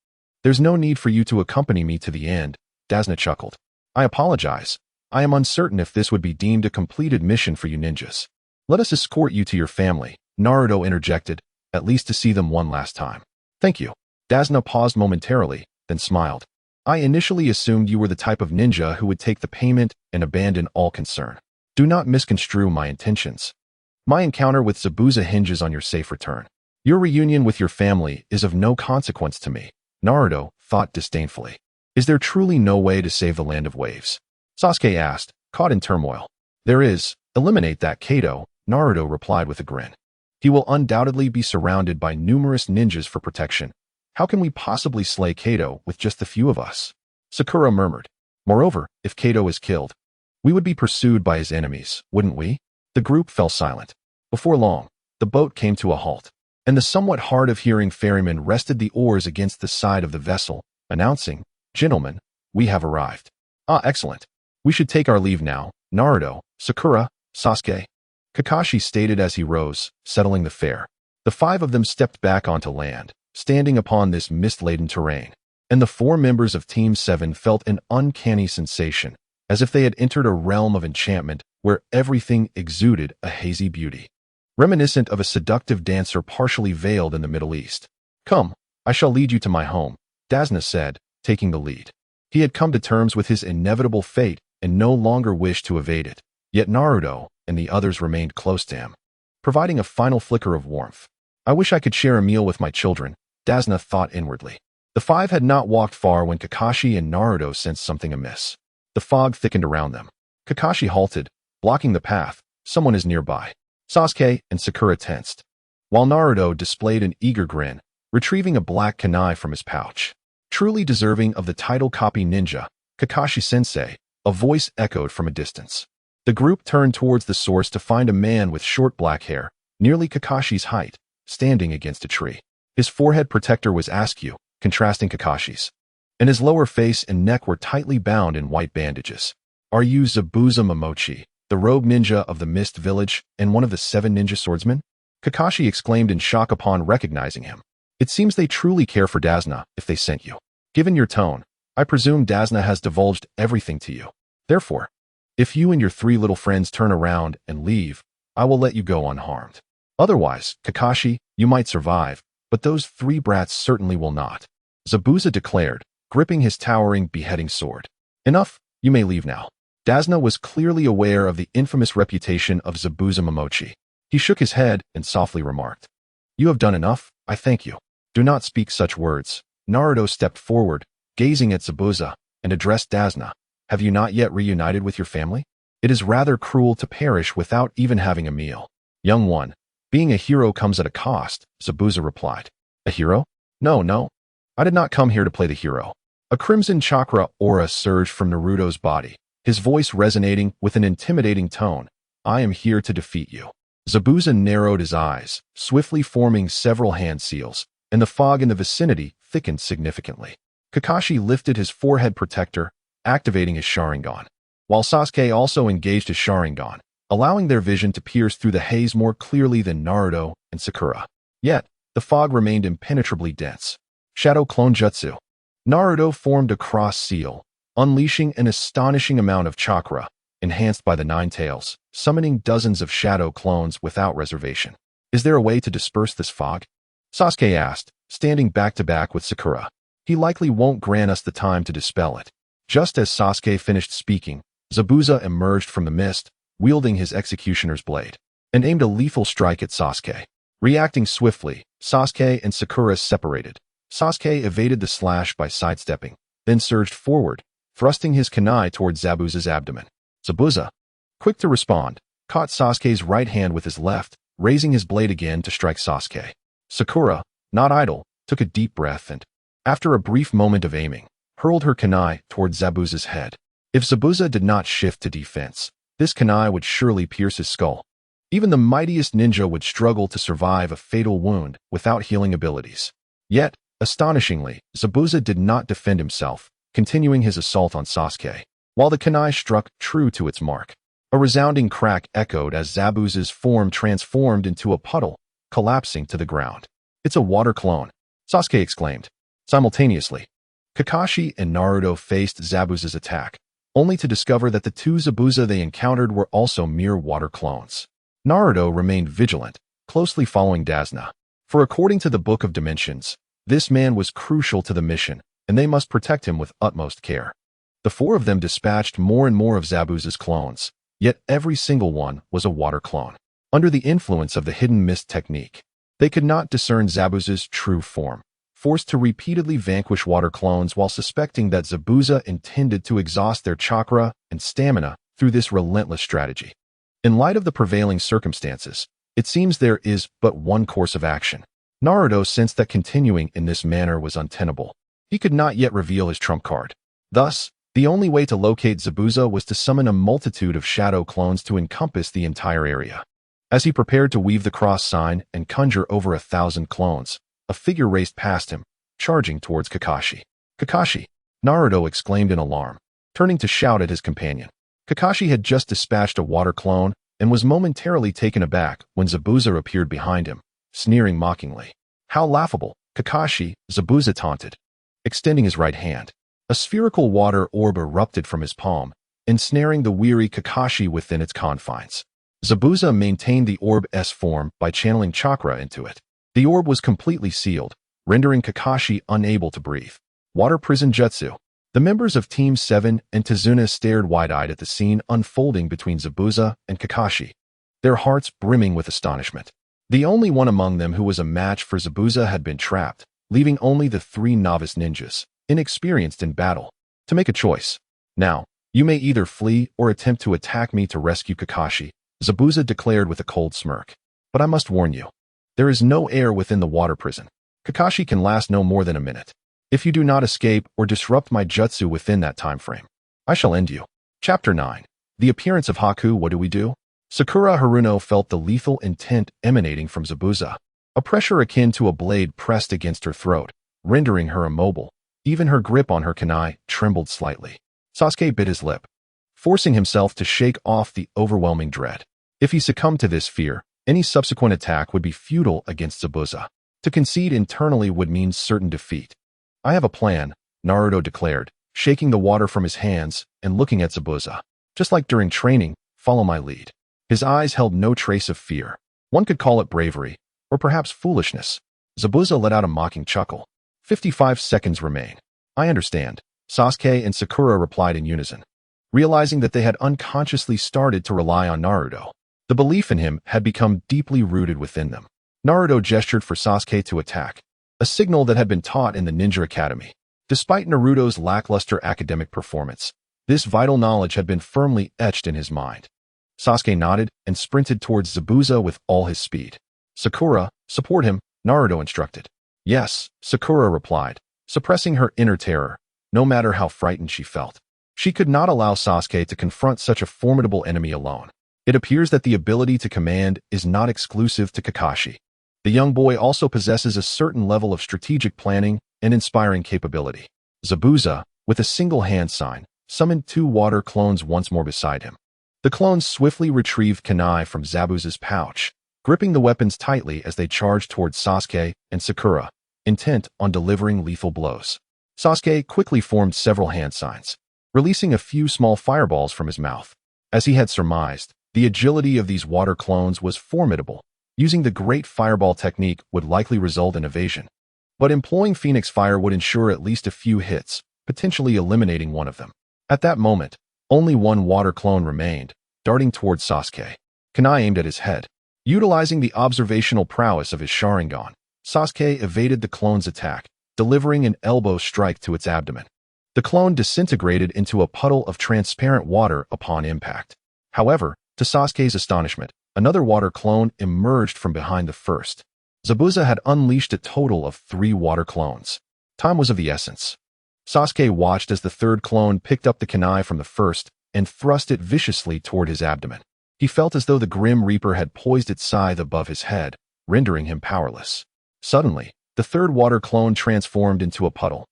There's no need for you to accompany me to the end, Dasna chuckled. I apologize. I am uncertain if this would be deemed a completed mission for you ninjas. Let us escort you to your family, Naruto interjected, at least to see them one last time. Thank you. Dasna paused momentarily, then smiled. I initially assumed you were the type of ninja who would take the payment and abandon all concern. Do not misconstrue my intentions. My encounter with Zabuza hinges on your safe return. Your reunion with your family is of no consequence to me, Naruto thought disdainfully. Is there truly no way to save the Land of Waves? Sasuke asked, caught in turmoil. There is. Eliminate that Kado, Naruto replied with a grin. He will undoubtedly be surrounded by numerous ninjas for protection. How can we possibly slay Kado with just the few of us? Sakura murmured. Moreover, if Kado is killed, we would be pursued by his enemies, wouldn't we? The group fell silent. Before long, the boat came to a halt, and the somewhat hard-of-hearing ferryman rested the oars against the side of the vessel, announcing, Gentlemen, we have arrived. Ah, excellent. We should take our leave now, Naruto, Sakura, Sasuke. Kakashi stated as he rose, settling the fare. The five of them stepped back onto land, standing upon this mist-laden terrain, and the four members of Team 7 felt an uncanny sensation, as if they had entered a realm of enchantment where everything exuded a hazy beauty, reminiscent of a seductive dancer partially veiled in the Middle East. Come, I shall lead you to my home, Dasna said, taking the lead. He had come to terms with his inevitable fate and no longer wished to evade it, yet Naruto and the others remained close to him, providing a final flicker of warmth. I wish I could share a meal with my children, Dasna thought inwardly. The five had not walked far when Kakashi and Naruto sensed something amiss. The fog thickened around them. Kakashi halted, blocking the path. Someone is nearby. Sasuke and Sakura tensed, while Naruto displayed an eager grin, retrieving a black kunai from his pouch. Truly deserving of the title copy ninja, Kakashi-sensei, a voice echoed from a distance. The group turned towards the source to find a man with short black hair, nearly Kakashi's height, standing against a tree. His forehead protector was askew, contrasting Kakashi's, and his lower face and neck were tightly bound in white bandages. Are you Zabuza Momochi, the rogue ninja of the Mist Village and one of the 7 ninja swordsmen? Kakashi exclaimed in shock upon recognizing him. It seems they truly care for Dasna if they sent you. Given your tone, I presume Dasna has divulged everything to you. Therefore, if you and your 3 little friends turn around and leave, I will let you go unharmed. Otherwise, Kakashi, you might survive, but those 3 brats certainly will not. Zabuza declared, gripping his towering beheading sword. Enough, you may leave now. Dasna was clearly aware of the infamous reputation of Zabuza Momochi. He shook his head and softly remarked, You have done enough, I thank you. Do not speak such words. Naruto stepped forward, gazing at Zabuza, and addressed Dasna. Have you not yet reunited with your family? It is rather cruel to perish without even having a meal. Young one, being a hero comes at a cost, Zabuza replied. A hero? No. I did not come here to play the hero. A crimson chakra aura surged from Naruto's body, his voice resonating with an intimidating tone. I am here to defeat you. Zabuza narrowed his eyes, swiftly forming several hand seals, and the fog in the vicinity thickened significantly. Kakashi lifted his forehead protector, activating his Sharingan, while Sasuke also engaged his Sharingan, allowing their vision to pierce through the haze more clearly than Naruto and Sakura. Yet, the fog remained impenetrably dense. Shadow Clone Jutsu. Naruto formed a cross seal, unleashing an astonishing amount of chakra, enhanced by the Nine Tails, summoning dozens of shadow clones without reservation. Is there a way to disperse this fog? Sasuke asked, standing back-to-back with Sakura. He likely won't grant us the time to dispel it. Just as Sasuke finished speaking, Zabuza emerged from the mist, wielding his executioner's blade, and aimed a lethal strike at Sasuke. Reacting swiftly, Sasuke and Sakura separated. Sasuke evaded the slash by sidestepping, then surged forward, thrusting his kunai towards Zabuza's abdomen. Zabuza, quick to respond, caught Sasuke's right hand with his left, raising his blade again to strike Sasuke. Sakura, not idle, took a deep breath and, after a brief moment of aiming, hurled her kunai towards Zabuza's head. If Zabuza did not shift to defense, this kunai would surely pierce his skull. Even the mightiest ninja would struggle to survive a fatal wound without healing abilities. Yet, astonishingly, Zabuza did not defend himself, continuing his assault on Sasuke, while the kunai struck true to its mark. A resounding crack echoed as Zabuza's form transformed into a puddle, collapsing to the ground. It's a water clone, Sasuke exclaimed. Simultaneously, Kakashi and Naruto faced Zabuza's attack, only to discover that the two Zabuza they encountered were also mere water clones. Naruto remained vigilant, closely following Dazna, for according to the Book of Dimensions, this man was crucial to the mission, and they must protect him with utmost care. The four of them dispatched more and more of Zabuza's clones, yet every single one was a water clone. Under the influence of the hidden mist technique, they could not discern Zabuza's true form, forced to repeatedly vanquish water clones while suspecting that Zabuza intended to exhaust their chakra and stamina through this relentless strategy. In light of the prevailing circumstances, it seems there is but one course of action. Naruto sensed that continuing in this manner was untenable. He could not yet reveal his trump card. Thus, the only way to locate Zabuza was to summon a multitude of shadow clones to encompass the entire area. As he prepared to weave the cross sign and conjure over 1,000 clones, a figure raced past him, charging towards Kakashi. Kakashi! Naruto exclaimed in alarm, turning to shout at his companion. Kakashi had just dispatched a water clone and was momentarily taken aback when Zabuza appeared behind him, sneering mockingly. How laughable, Kakashi, Zabuza taunted. Extending his right hand, a spherical water orb erupted from his palm, ensnaring the weary Kakashi within its confines. Zabuza maintained the orb's form by channeling chakra into it. The orb was completely sealed, rendering Kakashi unable to breathe. Water Prison Jutsu. The members of Team 7 and Tazuna stared wide-eyed at the scene unfolding between Zabuza and Kakashi, their hearts brimming with astonishment. The only one among them who was a match for Zabuza had been trapped, leaving only the three novice ninjas, inexperienced in battle, to make a choice. Now, you may either flee or attempt to attack me to rescue Kakashi, Zabuza declared with a cold smirk. But I must warn you, there is no air within the water prison. Kakashi can last no more than a minute. If you do not escape or disrupt my jutsu within that time frame, I shall end you. Chapter 9. The appearance of Haku. What do we do? Sakura Haruno felt the lethal intent emanating from Zabuza, a pressure akin to a blade pressed against her throat, rendering her immobile. Even her grip on her kunai trembled slightly. Sasuke bit his lip, forcing himself to shake off the overwhelming dread. If he succumbed to this fear, any subsequent attack would be futile against Zabuza. To concede internally would mean certain defeat. I have a plan, Naruto declared, shaking the water from his hands and looking at Zabuza. Just like during training, follow my lead. His eyes held no trace of fear. One could call it bravery, or perhaps foolishness. Zabuza let out a mocking chuckle. 55 seconds remain. I understand, Sasuke and Sakura replied in unison, realizing that they had unconsciously started to rely on Naruto. The belief in him had become deeply rooted within them. Naruto gestured for Sasuke to attack, a signal that had been taught in the Ninja Academy. Despite Naruto's lackluster academic performance, this vital knowledge had been firmly etched in his mind. Sasuke nodded and sprinted towards Zabuza with all his speed. Sakura, support him, Naruto instructed. Yes, Sakura replied, suppressing her inner terror, no matter how frightened she felt. She could not allow Sasuke to confront such a formidable enemy alone. It appears that the ability to command is not exclusive to Kakashi. The young boy also possesses a certain level of strategic planning and inspiring capability. Zabuza, with a single hand sign, summoned two water clones once more beside him. The clones swiftly retrieved kunai from Zabuza's pouch, gripping the weapons tightly as they charged towards Sasuke and Sakura, intent on delivering lethal blows. Sasuke quickly formed several hand signs, releasing a few small fireballs from his mouth. As he had surmised, the agility of these water clones was formidable. Using the Great Fireball technique would likely result in evasion, but employing Phoenix Fire would ensure at least a few hits, potentially eliminating one of them. At that moment, only one water clone remained, darting towards Sasuke. Kunai aimed at his head. Utilizing the observational prowess of his Sharingan, Sasuke evaded the clone's attack, delivering an elbow strike to its abdomen. The clone disintegrated into a puddle of transparent water upon impact. However, to Sasuke's astonishment, another water clone emerged from behind the first. Zabuza had unleashed a total of 3 water clones. Time was of the essence. Sasuke watched as the third clone picked up the kunai from the first and thrust it viciously toward his abdomen. He felt as though the Grim Reaper had poised its scythe above his head, rendering him powerless. Suddenly, the third water clone transformed into a puddle,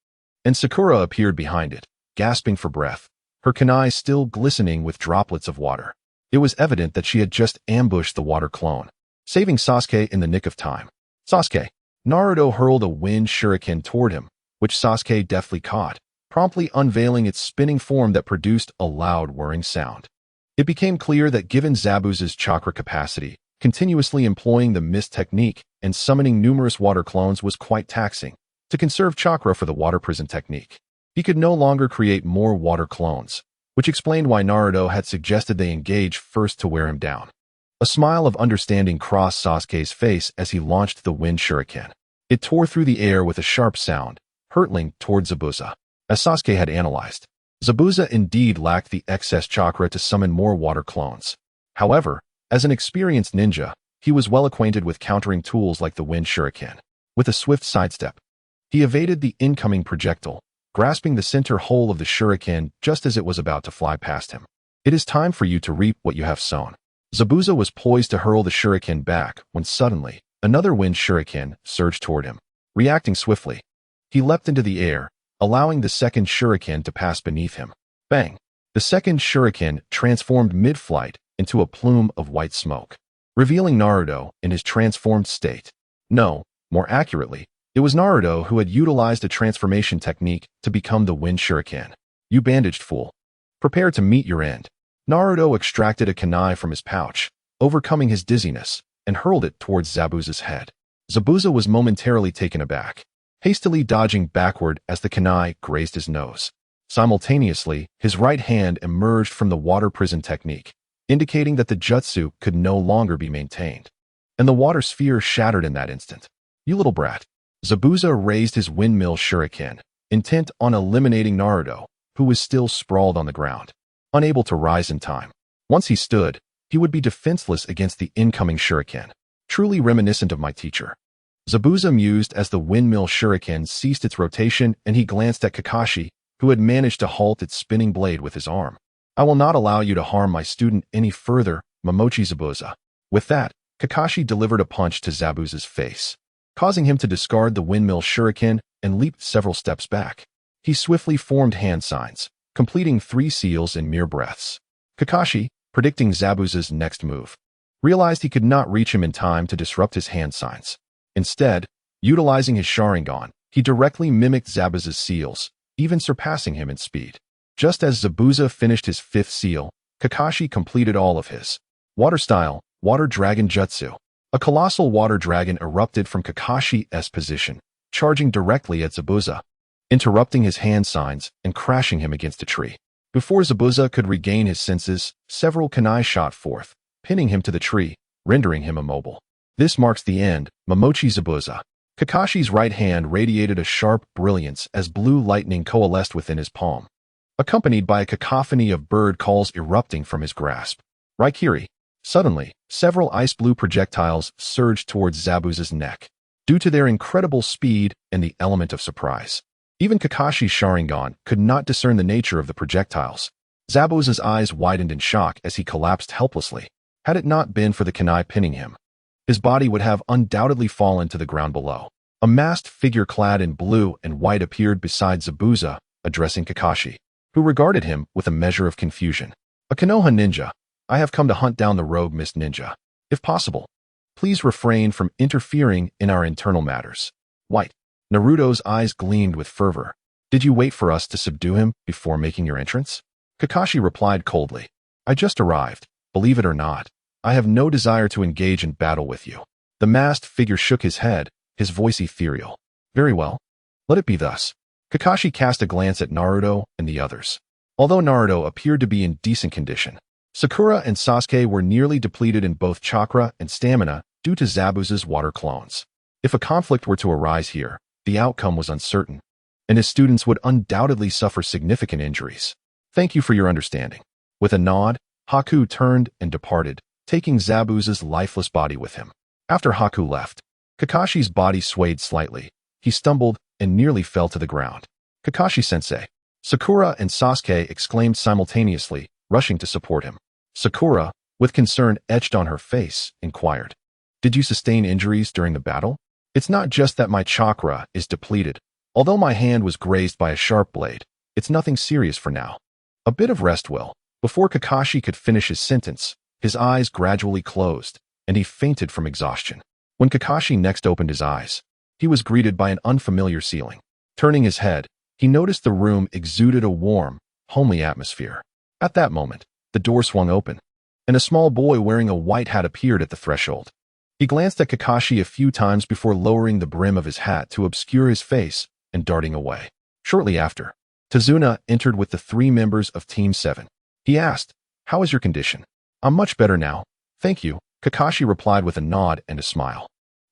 and Sakura appeared behind it, gasping for breath, her kunai still glistening with droplets of water. It was evident that she had just ambushed the water clone, saving Sasuke in the nick of time. Sasuke. Naruto hurled a wind shuriken toward him, which Sasuke deftly caught, promptly unveiling its spinning form that produced a loud whirring sound. It became clear that given Zabuza's chakra capacity, continuously employing the mist technique and summoning numerous water clones was quite taxing. To conserve chakra for the water prison technique, he could no longer create more water clones, which explained why Naruto had suggested they engage first to wear him down. A smile of understanding crossed Sasuke's face as he launched the wind shuriken. It tore through the air with a sharp sound, hurtling toward Zabuza. As Sasuke had analyzed, Zabuza indeed lacked the excess chakra to summon more water clones. However, as an experienced ninja, he was well acquainted with countering tools like the wind shuriken. With a swift sidestep, he evaded the incoming projectile, grasping the center hole of the shuriken just as it was about to fly past him. It is time for you to reap what you have sown. Zabuza was poised to hurl the shuriken back when suddenly, another wind shuriken surged toward him. Reacting swiftly, he leapt into the air, allowing the second shuriken to pass beneath him. Bang! The second shuriken transformed mid-flight into a plume of white smoke, revealing Naruto in his transformed state. No, more accurately, it was Naruto who had utilized a transformation technique to become the wind shuriken. You bandaged fool. Prepare to meet your end. Naruto extracted a kunai from his pouch, overcoming his dizziness, and hurled it towards Zabuza's head. Zabuza was momentarily taken aback, hastily dodging backward as the kunai grazed his nose. Simultaneously, his right hand emerged from the water prison technique, indicating that the jutsu could no longer be maintained. And the water sphere shattered in that instant. You little brat. Zabuza raised his windmill shuriken, intent on eliminating Naruto, who was still sprawled on the ground, unable to rise in time. Once he stood, he would be defenseless against the incoming shuriken. Truly reminiscent of my teacher. Zabuza mused as the windmill shuriken ceased its rotation and he glanced at Kakashi, who had managed to halt its spinning blade with his arm. I will not allow you to harm my student any further, Momochi Zabuza. With that, Kakashi delivered a punch to Zabuza's face, causing him to discard the windmill shuriken and leap several steps back. He swiftly formed hand signs, completing 3 seals in mere breaths. Kakashi, predicting Zabuza's next move, realized he could not reach him in time to disrupt his hand signs. Instead, utilizing his Sharingan, he directly mimicked Zabuza's seals, even surpassing him in speed. Just as Zabuza finished his 5th seal, Kakashi completed all of his water-style, water dragon jutsu. A colossal water dragon erupted from Kakashi's position, charging directly at Zabuza, interrupting his hand signs and crashing him against a tree. Before Zabuza could regain his senses, several kunai shot forth, pinning him to the tree, rendering him immobile. This marks the end, Momochi Zabuza. Kakashi's right hand radiated a sharp brilliance as blue lightning coalesced within his palm, accompanied by a cacophony of bird calls erupting from his grasp. Raikiri. Suddenly, several ice-blue projectiles surged towards Zabuza's neck, due to their incredible speed and the element of surprise. Even Kakashi's Sharingan could not discern the nature of the projectiles. Zabuza's eyes widened in shock as he collapsed helplessly. Had it not been for the kunai pinning him, his body would have undoubtedly fallen to the ground below. A masked figure clad in blue and white appeared beside Zabuza, addressing Kakashi, who regarded him with a measure of confusion. A Konoha ninja. I have come to hunt down the rogue Mist Ninja. If possible, please refrain from interfering in our internal matters. White. Naruto's eyes gleamed with fervor. Did you wait for us to subdue him before making your entrance? Kakashi replied coldly. I just arrived. Believe it or not, I have no desire to engage in battle with you. The masked figure shook his head, his voice ethereal. Very well. Let it be thus. Kakashi cast a glance at Naruto and the others. Although Naruto appeared to be in decent condition, Sakura and Sasuke were nearly depleted in both chakra and stamina due to Zabuza's water clones. If a conflict were to arise here, the outcome was uncertain, and his students would undoubtedly suffer significant injuries. Thank you for your understanding. With a nod, Haku turned and departed, taking Zabuza's lifeless body with him. After Haku left, Kakashi's body swayed slightly. He stumbled and nearly fell to the ground. Kakashi-sensei. Sakura and Sasuke exclaimed simultaneously, rushing to support him. Sakura, with concern etched on her face, inquired, Did you sustain injuries during the battle? It's not just that my chakra is depleted. Although my hand was grazed by a sharp blade, it's nothing serious for now. A bit of rest will. Before Kakashi could finish his sentence, his eyes gradually closed, and he fainted from exhaustion. When Kakashi next opened his eyes, he was greeted by an unfamiliar ceiling. Turning his head, he noticed the room exuded a warm, homely atmosphere. At that moment, the door swung open, and a small boy wearing a white hat appeared at the threshold. He glanced at Kakashi a few times before lowering the brim of his hat to obscure his face and darting away. Shortly after, Tazuna entered with the 3 members of Team 7. He asked, How is your condition? I'm much better now, thank you, Kakashi replied with a nod and a smile.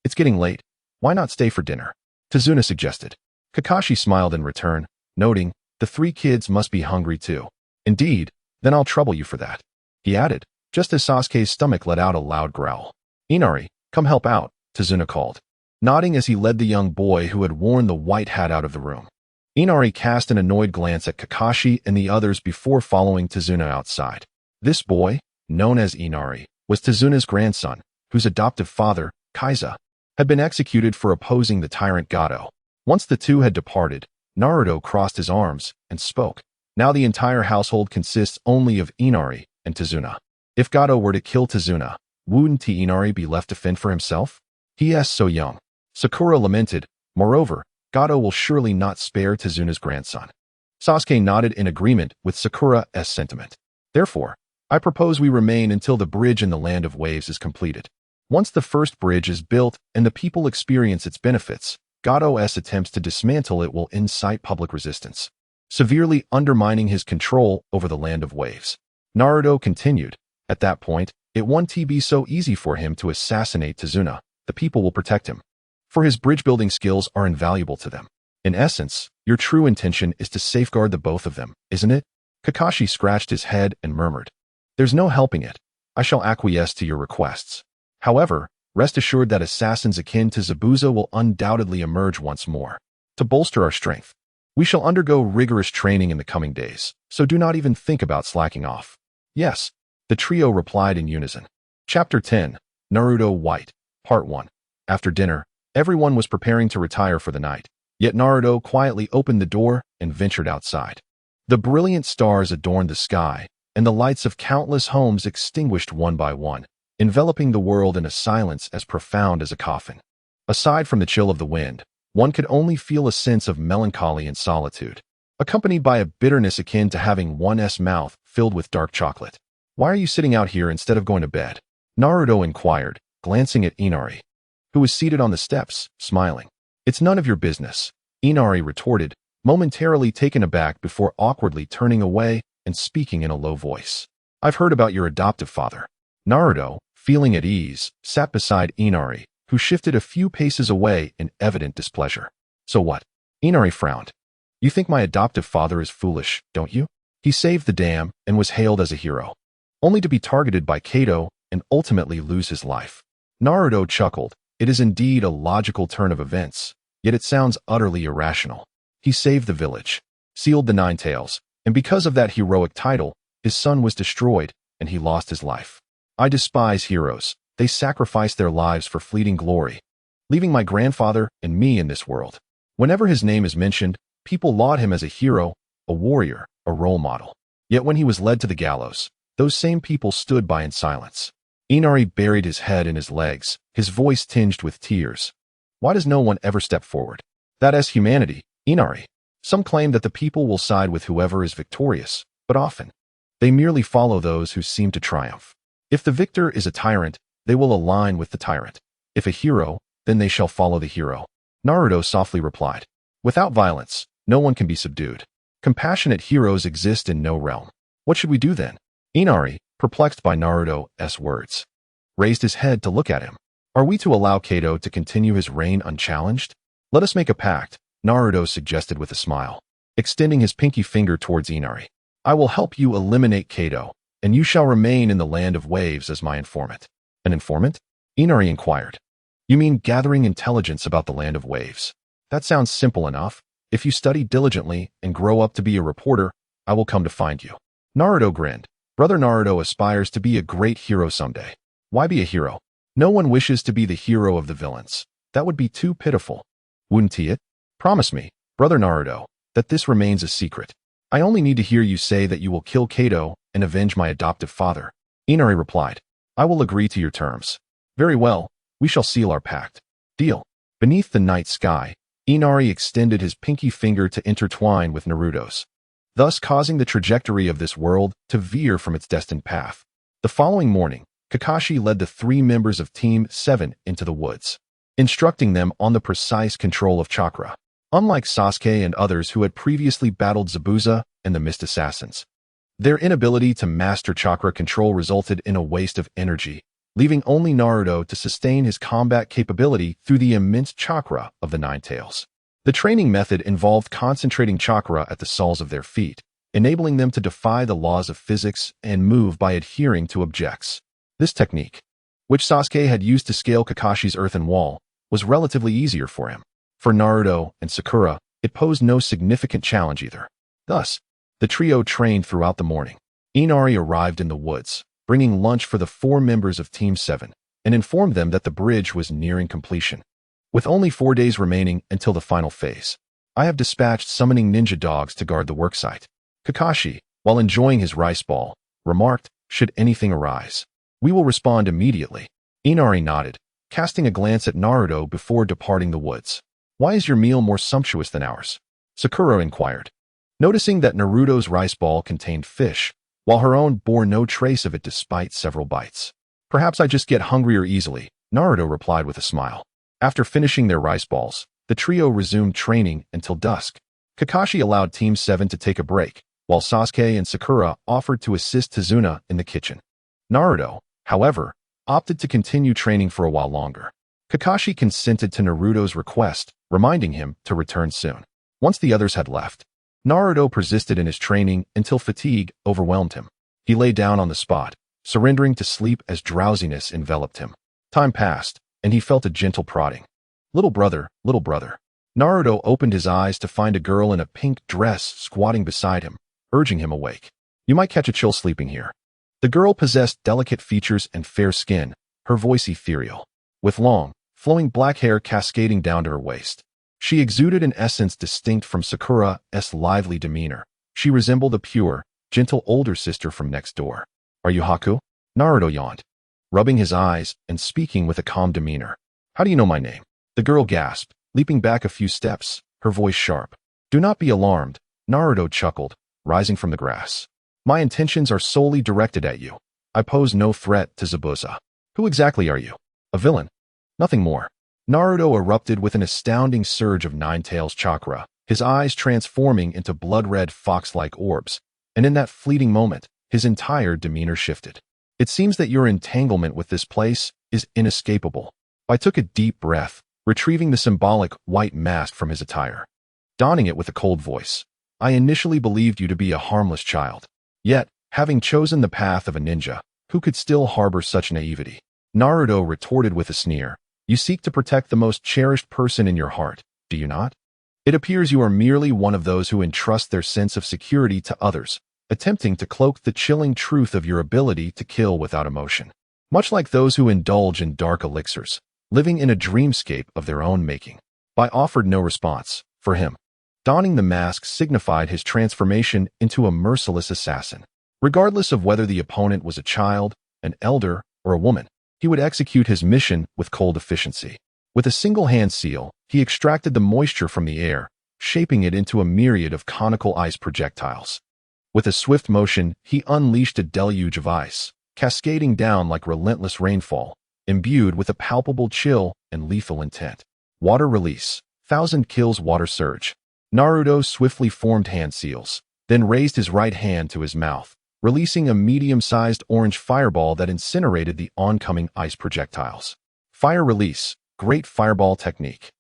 It's getting late. Why not stay for dinner? Tazuna suggested. Kakashi smiled in return, noting, the 3 kids must be hungry too. Indeed, then I'll trouble you for that. He added, just as Sasuke's stomach let out a loud growl. Inari, come help out, Tazuna called, nodding as he led the young boy who had worn the white hat out of the room. Inari cast an annoyed glance at Kakashi and the others before following Tazuna outside. This boy, known as Inari, was Tazuna's grandson, whose adoptive father, Kaiza, had been executed for opposing the tyrant Gato. Once the two had departed, Naruto crossed his arms and spoke. Now the entire household consists only of Inari and Tazuna. If Gato were to kill Tazuna, wouldn't Inari be left to fend for himself? He is so young. Sakura lamented. Moreover, Gato will surely not spare Tazuna's grandson. Sasuke nodded in agreement with Sakura's sentiment. Therefore, I propose we remain until the bridge in the Land of Waves is completed. Once the first bridge is built and the people experience its benefits, Gato's attempts to dismantle it will incite public resistance, severely undermining his control over the Land of Waves. Naruto continued, At that point, it won't be so easy for him to assassinate Tazuna. The people will protect him, for his bridge-building skills are invaluable to them. In essence, your true intention is to safeguard the both of them, isn't it? Kakashi scratched his head and murmured, There's no helping it. I shall acquiesce to your requests. However, rest assured that assassins akin to Zabuza will undoubtedly emerge once more. To bolster our strength, we shall undergo rigorous training in the coming days, so do not even think about slacking off. Yes, the trio replied in unison. Chapter 10, Naruto White, Part 1. After dinner, everyone was preparing to retire for the night, yet Naruto quietly opened the door and ventured outside. The brilliant stars adorned the sky, and the lights of countless homes extinguished one by one, enveloping the world in a silence as profound as a coffin. Aside from the chill of the wind, one could only feel a sense of melancholy and solitude, accompanied by a bitterness akin to having one's mouth filled with dark chocolate. Why are you sitting out here instead of going to bed? Naruto inquired, glancing at Inari, who was seated on the steps, smiling. It's none of your business, Inari retorted, momentarily taken aback before awkwardly turning away and speaking in a low voice. I've heard about your adoptive father. Naruto, feeling at ease, sat beside Inari, who shifted a few paces away in evident displeasure. So what? Inari frowned. You think my adoptive father is foolish, don't you? He saved the dam and was hailed as a hero, only to be targeted by Kato and ultimately lose his life. Naruto chuckled. It is indeed a logical turn of events, yet it sounds utterly irrational. He saved the village, sealed the Nine Tails, and because of that heroic title, his son was destroyed and he lost his life. I despise heroes. They sacrifice their lives for fleeting glory, leaving my grandfather and me in this world. Whenever his name is mentioned, people laud him as a hero, a warrior, a role model. Yet when he was led to the gallows, Those same people stood by in silence. Inari buried his head in his legs, his voice tinged with tears. Why does no one ever step forward? That is humanity, Inari. Some claim that the people will side with whoever is victorious, but often, they merely follow those who seem to triumph. If the victor is a tyrant, they will align with the tyrant. If a hero, then they shall follow the hero. Naruto softly replied. Without violence, no one can be subdued. Compassionate heroes exist in no realm. What should we do then? Inari, perplexed by Naruto's words, raised his head to look at him. Are we to allow Kato to continue his reign unchallenged? Let us make a pact, Naruto suggested with a smile, extending his pinky finger towards Inari. I will help you eliminate Kato, and you shall remain in the land of waves as my informant. An informant? Inari inquired. You mean gathering intelligence about the land of waves? That sounds simple enough. If you study diligently and grow up to be a reporter, I will come to find you. Naruto grinned. Brother Naruto aspires to be a great hero someday. Why be a hero? No one wishes to be the hero of the villains. That would be too pitiful. Wouldn't it? Promise me, Brother Naruto, that this remains a secret. I only need to hear you say that you will kill Kato and avenge my adoptive father. Inari replied. I will agree to your terms. Very well, we shall seal our pact. Deal. Beneath the night sky, Inari extended his pinky finger to intertwine with Naruto's, thus causing the trajectory of this world to veer from its destined path. The following morning, Kakashi led the 3 members of Team 7 into the woods, instructing them on the precise control of chakra. Unlike Sasuke and others who had previously battled Zabuza and the Mist Assassins, their inability to master chakra control resulted in a waste of energy, leaving only Naruto to sustain his combat capability through the immense chakra of the Nine Tails. The training method involved concentrating chakra at the soles of their feet, enabling them to defy the laws of physics and move by adhering to objects. This technique, which Sasuke had used to scale Kakashi's earthen wall, was relatively easier for him. For Naruto and Sakura, it posed no significant challenge either. Thus, the trio trained throughout the morning. Inari arrived in the woods, bringing lunch for the 4 members of Team 7, and informed them that the bridge was nearing completion. With only 4 days remaining until the final phase, I have dispatched summoning ninja dogs to guard the worksite. Kakashi, while enjoying his rice ball, remarked, should anything arise, we will respond immediately. Inari nodded, casting a glance at Naruto before departing the woods. Why is your meal more sumptuous than ours? Sakura inquired, noticing that Naruto's rice ball contained fish, while her own bore no trace of it despite several bites. Perhaps I just get hungrier easily, Naruto replied with a smile. After finishing their rice balls, the trio resumed training until dusk. Kakashi allowed Team 7 to take a break, while Sasuke and Sakura offered to assist Tazuna in the kitchen. Naruto, however, opted to continue training for a while longer. Kakashi consented to Naruto's request, reminding him to return soon. Once the others had left, Naruto persisted in his training until fatigue overwhelmed him. He lay down on the spot, surrendering to sleep as drowsiness enveloped him. Time passed, and he felt a gentle prodding. Little brother, little brother. Naruto opened his eyes to find a girl in a pink dress squatting beside him, urging him awake. You might catch a chill sleeping here. The girl possessed delicate features and fair skin, her voice ethereal, with long, flowing black hair cascading down to her waist. She exuded an essence distinct from Sakura's lively demeanor. She resembled a pure, gentle older sister from next door. Are you Haku? Naruto yawned, rubbing his eyes and speaking with a calm demeanor. How do you know my name? The girl gasped, leaping back a few steps, her voice sharp. Do not be alarmed, Naruto chuckled, rising from the grass. My intentions are solely directed at you. I pose no threat to Zabuza. Who exactly are you? A villain? Nothing more. Naruto erupted with an astounding surge of Nine Tails chakra, his eyes transforming into blood-red fox-like orbs, and in that fleeting moment, his entire demeanor shifted. It seems that your entanglement with this place is inescapable. I took a deep breath, retrieving the symbolic white mask from his attire, donning it with a cold voice. I initially believed you to be a harmless child. Yet, having chosen the path of a ninja, who could still harbor such naivety? Naruto retorted with a sneer. You seek to protect the most cherished person in your heart, do you not? It appears you are merely one of those who entrust their sense of security to others, attempting to cloak the chilling truth of your ability to kill without emotion. Much like those who indulge in dark elixirs, living in a dreamscape of their own making. I offered no response. For him, donning the mask signified his transformation into a merciless assassin. Regardless of whether the opponent was a child, an elder, or a woman, he would execute his mission with cold efficiency. With a single hand seal, he extracted the moisture from the air, shaping it into a myriad of conical ice projectiles. With a swift motion, he unleashed a deluge of ice, cascading down like relentless rainfall, imbued with a palpable chill and lethal intent. Water release. 1,000 kills water surge. Naruto swiftly formed hand seals, then raised his right hand to his mouth, releasing a medium-sized orange fireball that incinerated the oncoming ice projectiles. Fire release. Great fireball technique.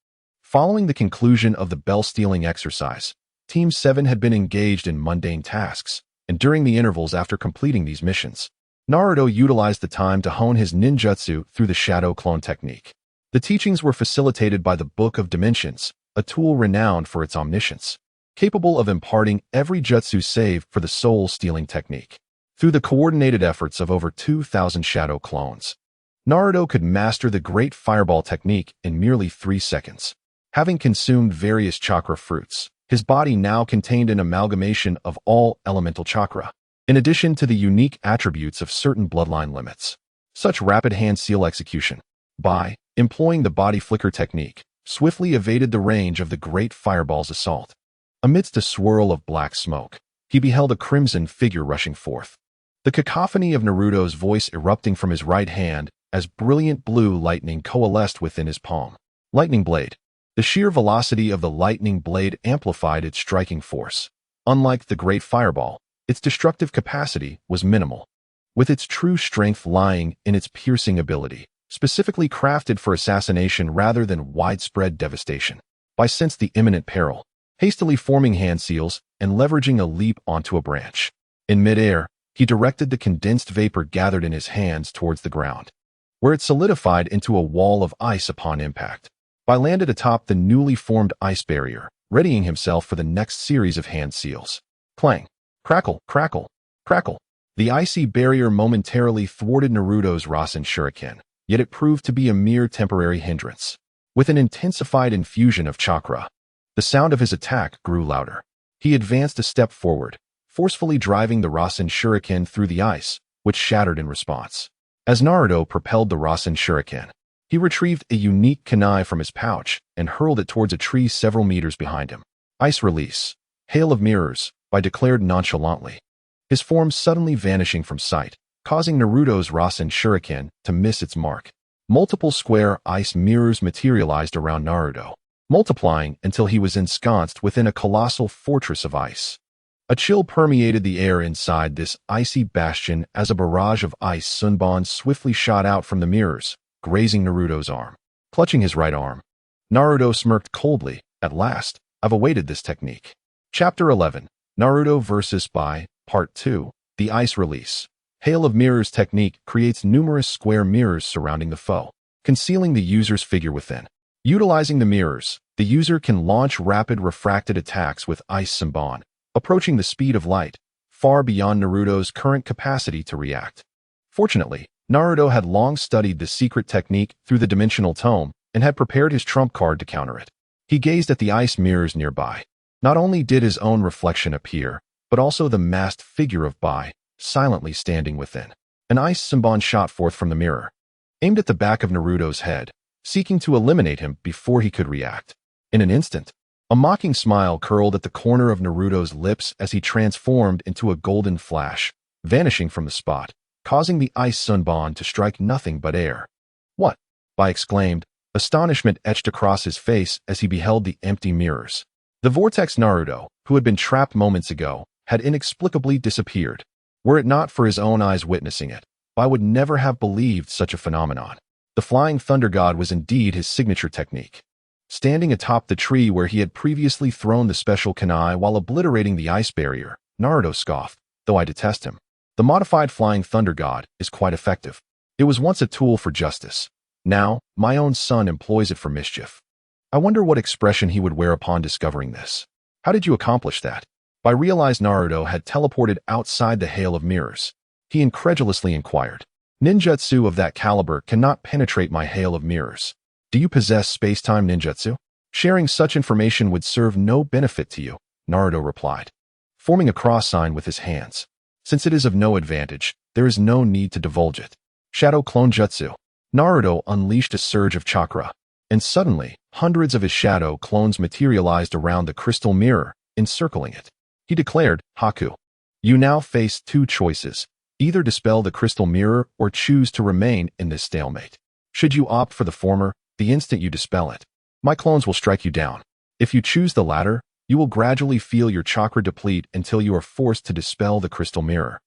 Following the conclusion of the bell-stealing exercise, Team 7 had been engaged in mundane tasks, and during the intervals after completing these missions, Naruto utilized the time to hone his ninjutsu through the shadow clone technique. The teachings were facilitated by the Book of Dimensions, a tool renowned for its omniscience, capable of imparting every jutsu save for the soul-stealing technique. Through the coordinated efforts of over 2,000 shadow clones, Naruto could master the Great Fireball technique in merely 3 seconds. Having consumed various chakra fruits, his body now contained an amalgamation of all elemental chakra, in addition to the unique attributes of certain bloodline limits. Such rapid hand seal execution, by employing the body flicker technique, swiftly evaded the range of the Great Fireball's assault. Amidst a swirl of black smoke, he beheld a crimson figure rushing forth. The cacophony of Naruto's voice erupting from his right hand as brilliant blue lightning coalesced within his palm. Lightning blade. The sheer velocity of the lightning blade amplified its striking force. Unlike the Great Fireball, its destructive capacity was minimal, with its true strength lying in its piercing ability, specifically crafted for assassination rather than widespread devastation. By sense the imminent peril, hastily forming hand seals and leveraging a leap onto a branch. In midair, he directed the condensed vapor gathered in his hands towards the ground, where it solidified into a wall of ice upon impact. Bai landed atop the newly formed ice barrier, readying himself for the next series of hand seals. Clang! Crackle! Crackle! Crackle! The icy barrier momentarily thwarted Naruto's Rasen Shuriken, yet it proved to be a mere temporary hindrance. With an intensified infusion of chakra, the sound of his attack grew louder. He advanced a step forward, forcefully driving the Rasen Shuriken through the ice, which shattered in response. As Naruto propelled the Rasen Shuriken, he retrieved a unique kunai from his pouch and hurled it towards a tree several meters behind him. Ice release. Hail of mirrors, Bai declared nonchalantly, his form suddenly vanishing from sight, causing Naruto's Rasen Shuriken to miss its mark. Multiple square ice mirrors materialized around Naruto, multiplying until he was ensconced within a colossal fortress of ice. A chill permeated the air inside this icy bastion as a barrage of ice sunbon swiftly shot out from the mirrors, grazing Naruto's arm. Clutching his right arm, Naruto smirked coldly. At last, I've awaited this technique. Chapter 11. Naruto vs. Bai, Part 2. The Ice Release. Hail of Mirrors technique creates numerous square mirrors surrounding the foe, concealing the user's figure within. Utilizing the mirrors, the user can launch rapid refracted attacks with ice sunbon, approaching the speed of light, far beyond Naruto's current capacity to react. Fortunately, Naruto had long studied the secret technique through the dimensional tome and had prepared his trump card to counter it. He gazed at the ice mirrors nearby. Not only did his own reflection appear, but also the masked figure of Bai, silently standing within. An ice sunbon shot forth from the mirror, aimed at the back of Naruto's head, seeking to eliminate him before he could react. In an instant, a mocking smile curled at the corner of Naruto's lips as he transformed into a golden flash, vanishing from the spot, causing the ice sunbon to strike nothing but air. What? Bai exclaimed, astonishment etched across his face as he beheld the empty mirrors. The vortex Naruto, who had been trapped moments ago, had inexplicably disappeared. Were it not for his own eyes witnessing it, Bai would never have believed such a phenomenon. The Flying Thunder God was indeed his signature technique. Standing atop the tree where he had previously thrown the special kunai while obliterating the ice barrier, Naruto scoffed, though I detest him. The modified Flying Thunder God is quite effective. It was once a tool for justice. Now, my own son employs it for mischief. I wonder what expression he would wear upon discovering this. How did you accomplish that? Bai realized Naruto had teleported outside the hail of mirrors. He incredulously inquired. Ninjutsu of that caliber cannot penetrate my hail of mirrors. Do you possess space-time ninjutsu? Sharing such information would serve no benefit to you, Naruto replied, forming a cross sign with his hands. Since it is of no advantage, there is no need to divulge it. Shadow Clone Jutsu. Naruto unleashed a surge of chakra, and suddenly, hundreds of his shadow clones materialized around the crystal mirror, encircling it. He declared, Haku, you now face two choices. Either dispel the crystal mirror or choose to remain in this stalemate. Should you opt for the former, the instant you dispel it, my clones will strike you down. If you choose the latter, you will gradually feel your chakra deplete until you are forced to dispel the crystal mirror,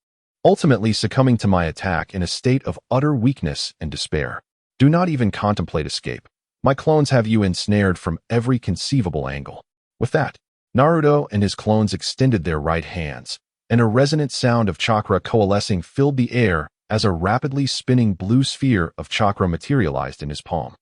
ultimately succumbing to my attack in a state of utter weakness and despair. Do not even contemplate escape. My clones have you ensnared from every conceivable angle. With that, Naruto and his clones extended their right hands, and a resonant sound of chakra coalescing filled the air as a rapidly spinning blue sphere of chakra materialized in his palm.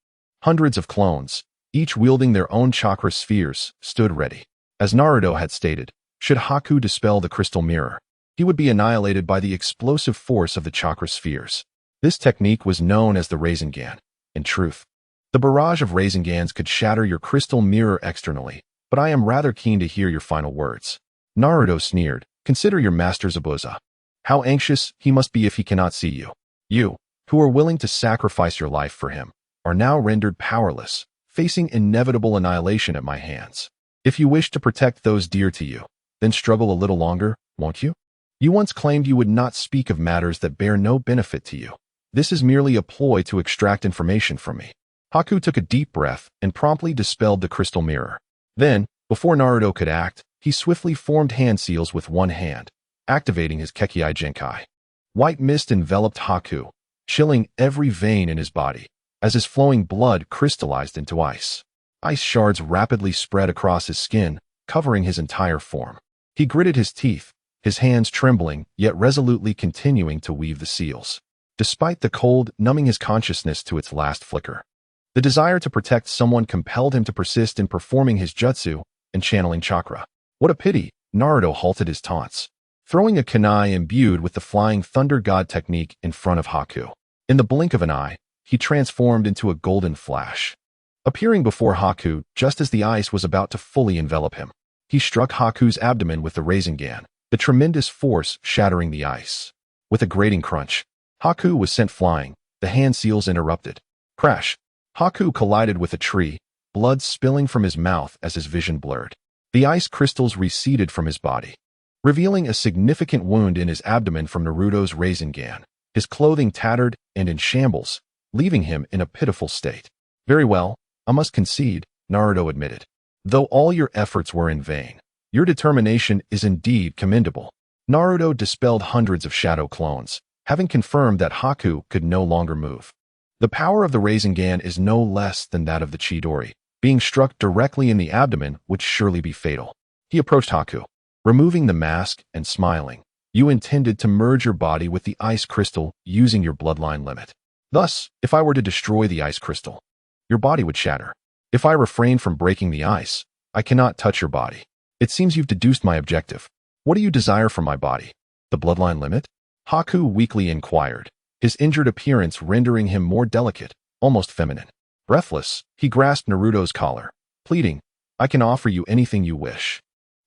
Hundreds of clones, each wielding their own chakra spheres, stood ready. As Naruto had stated, should Haku dispel the crystal mirror, he would be annihilated by the explosive force of the chakra spheres. This technique was known as the Rasengan. In truth, the barrage of Rasengans could shatter your crystal mirror externally, but I am rather keen to hear your final words. Naruto sneered, consider your master Zabuza. How anxious he must be if he cannot see you. You, who are willing to sacrifice your life for him, are now rendered powerless, facing inevitable annihilation at my hands. If you wish to protect those dear to you, then struggle a little longer, won't you? You once claimed you would not speak of matters that bear no benefit to you. This is merely a ploy to extract information from me. Haku took a deep breath and promptly dispelled the crystal mirror. Then, before Naruto could act, he swiftly formed hand seals with one hand, activating his Kekkei Genkai. White mist enveloped Haku, chilling every vein in his body, as his flowing blood crystallized into ice. Ice shards rapidly spread across his skin, covering his entire form. He gritted his teeth, his hands trembling, yet resolutely continuing to weave the seals. Despite the cold numbing his consciousness to its last flicker, the desire to protect someone compelled him to persist in performing his jutsu and channeling chakra. What a pity! Naruto halted his taunts, throwing a kunai imbued with the flying thunder god technique in front of Haku. In the blink of an eye, he transformed into a golden flash, appearing before Haku just as the ice was about to fully envelop him. He struck Haku's abdomen with the Rasengan, the tremendous force shattering the ice. With a grating crunch, Haku was sent flying, the hand seals interrupted. Crash! Haku collided with a tree, blood spilling from his mouth as his vision blurred. The ice crystals receded from his body, revealing a significant wound in his abdomen from Naruto's Rasengan, his clothing tattered and in shambles, leaving him in a pitiful state. Very well, I must concede, Naruto admitted. Though all your efforts were in vain, your determination is indeed commendable. Naruto dispelled hundreds of shadow clones, having confirmed that Haku could no longer move. The power of the Rasengan is no less than that of the Chidori. Being struck directly in the abdomen would surely be fatal. He approached Haku, removing the mask and smiling. You intended to merge your body with the ice crystal using your bloodline limit. Thus, if I were to destroy the ice crystal, your body would shatter. If I refrain from breaking the ice, I cannot touch your body. It seems you've deduced my objective. What do you desire from my body? The bloodline limit? Haku weakly inquired, his injured appearance rendering him more delicate, almost feminine. Breathless, he grasped Naruto's collar, pleading, I can offer you anything you wish.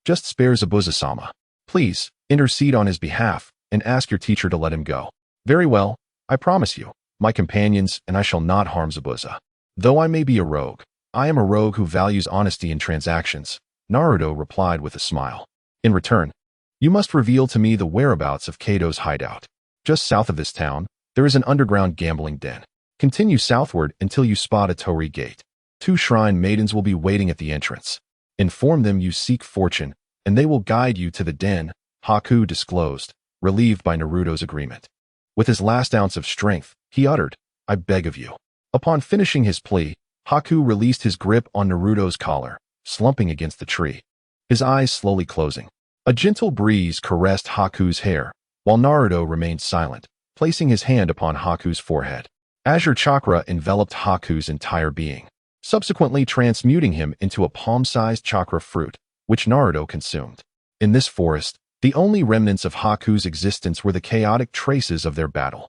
Just spare Zabuza-sama. Please, intercede on his behalf and ask your teacher to let him go. Very well, I promise you, my companions, and I shall not harm Zabuza. Though I may be a rogue, I am a rogue who values honesty in transactions, Naruto replied with a smile. In return, you must reveal to me the whereabouts of Kato's hideout. Just south of this town, there is an underground gambling den. Continue southward until you spot a torii gate. 2 shrine maidens will be waiting at the entrance. Inform them you seek fortune, and they will guide you to the den, Haku disclosed, relieved by Naruto's agreement. With his last ounce of strength, he uttered, I beg of you. Upon finishing his plea, Haku released his grip on Naruto's collar, slumping against the tree, his eyes slowly closing. A gentle breeze caressed Haku's hair, while Naruto remained silent, placing his hand upon Haku's forehead. Azure chakra enveloped Haku's entire being, subsequently transmuting him into a palm-sized chakra fruit, which Naruto consumed. In this forest, the only remnants of Haku's existence were the chaotic traces of their battle.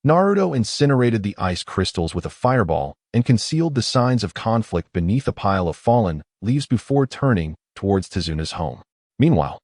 Naruto incinerated the ice crystals with a fireball and concealed the signs of conflict beneath a pile of fallen leaves before turning towards Tezuna's home. Meanwhile,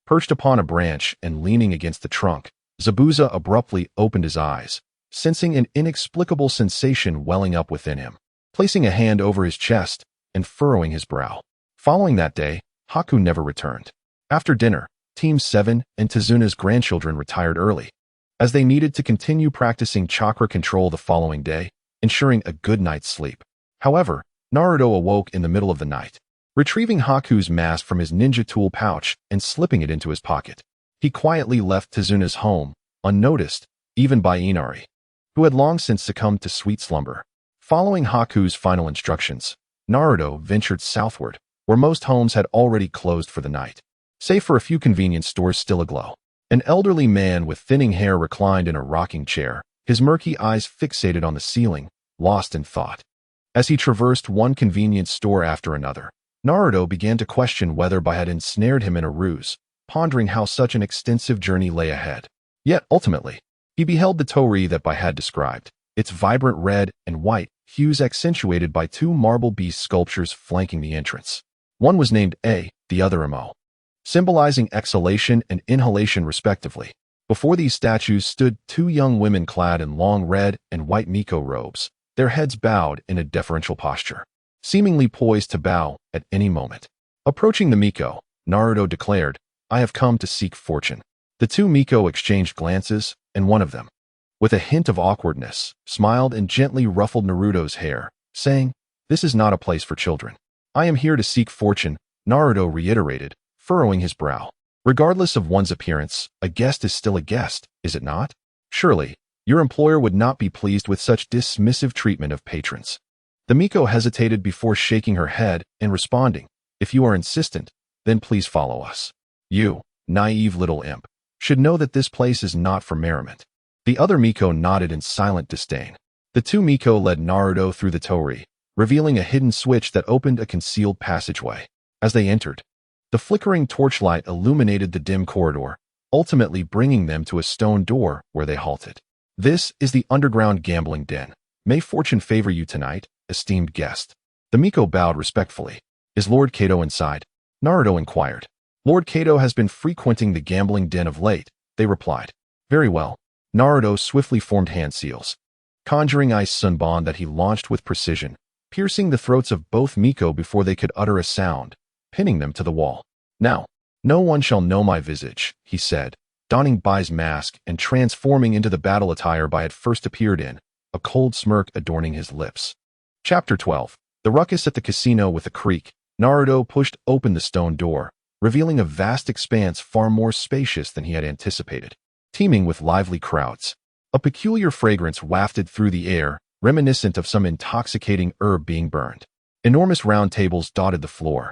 Perched upon a branch and leaning against the trunk, Zabuza abruptly opened his eyes, sensing an inexplicable sensation welling up within him, placing a hand over his chest and furrowing his brow. Following that day, Haku never returned. After dinner, Team 7 and Tezuna's grandchildren retired early, as they needed to continue practicing chakra control the following day, ensuring a good night's sleep. However, Naruto awoke in the middle of the night, retrieving Haku's mask from his ninja tool pouch and slipping it into his pocket. He quietly left Tezuna's home, unnoticed, even by Inari, who had long since succumbed to sweet slumber. Following Haku's final instructions, Naruto ventured southward, where most homes had already closed for the night, save for a few convenience stores still aglow. An elderly man with thinning hair reclined in a rocking chair, his murky eyes fixated on the ceiling, lost in thought. As he traversed one convenience store after another, Naruto began to question whether Bai had ensnared him in a ruse, pondering how such an extensive journey lay ahead. Yet, ultimately, he beheld the torii that Bai had described, its vibrant red and white hues accentuated by two marble beast sculptures flanking the entrance. One was named A, the other Mo, symbolizing exhalation and inhalation respectively. Before these statues stood two young women clad in long red and white Miko robes, their heads bowed in a deferential posture, seemingly poised to bow at any moment. Approaching the Miko, Naruto declared, "I have come to seek fortune." The two Miko exchanged glances, and one of them, with a hint of awkwardness, smiled and gently ruffled Naruto's hair, saying, "This is not a place for children." "I am here to seek fortune," Naruto reiterated, furrowing his brow. "Regardless of one's appearance, a guest is still a guest, is it not? Surely, your employer would not be pleased with such dismissive treatment of patrons." The Miko hesitated before shaking her head and responding, "If you are insistent, then please follow us. You, naive little imp, should know that this place is not for merriment." The other Miko nodded in silent disdain. The two Miko led Naruto through the torii, revealing a hidden switch that opened a concealed passageway. As they entered, the flickering torchlight illuminated the dim corridor, ultimately bringing them to a stone door where they halted. "This is the underground gambling den. May fortune favor you tonight, esteemed guest." The Miko bowed respectfully. "Is Lord Kato inside?" Naruto inquired. "Lord Kato has been frequenting the gambling den of late," they replied. "Very well." Naruto swiftly formed hand seals, conjuring ice sunbon that he launched with precision, piercing the throats of both Miko before they could utter a sound, pinning them to the wall. "Now, no one shall know my visage," he said, donning Bai's mask and transforming into the battle attire Bai had first appeared in, a cold smirk adorning his lips. Chapter 12. The ruckus at the casino. With a creak, Naruto pushed open the stone door, revealing a vast expanse far more spacious than he had anticipated, teeming with lively crowds. A peculiar fragrance wafted through the air, reminiscent of some intoxicating herb being burned. Enormous round tables dotted the floor,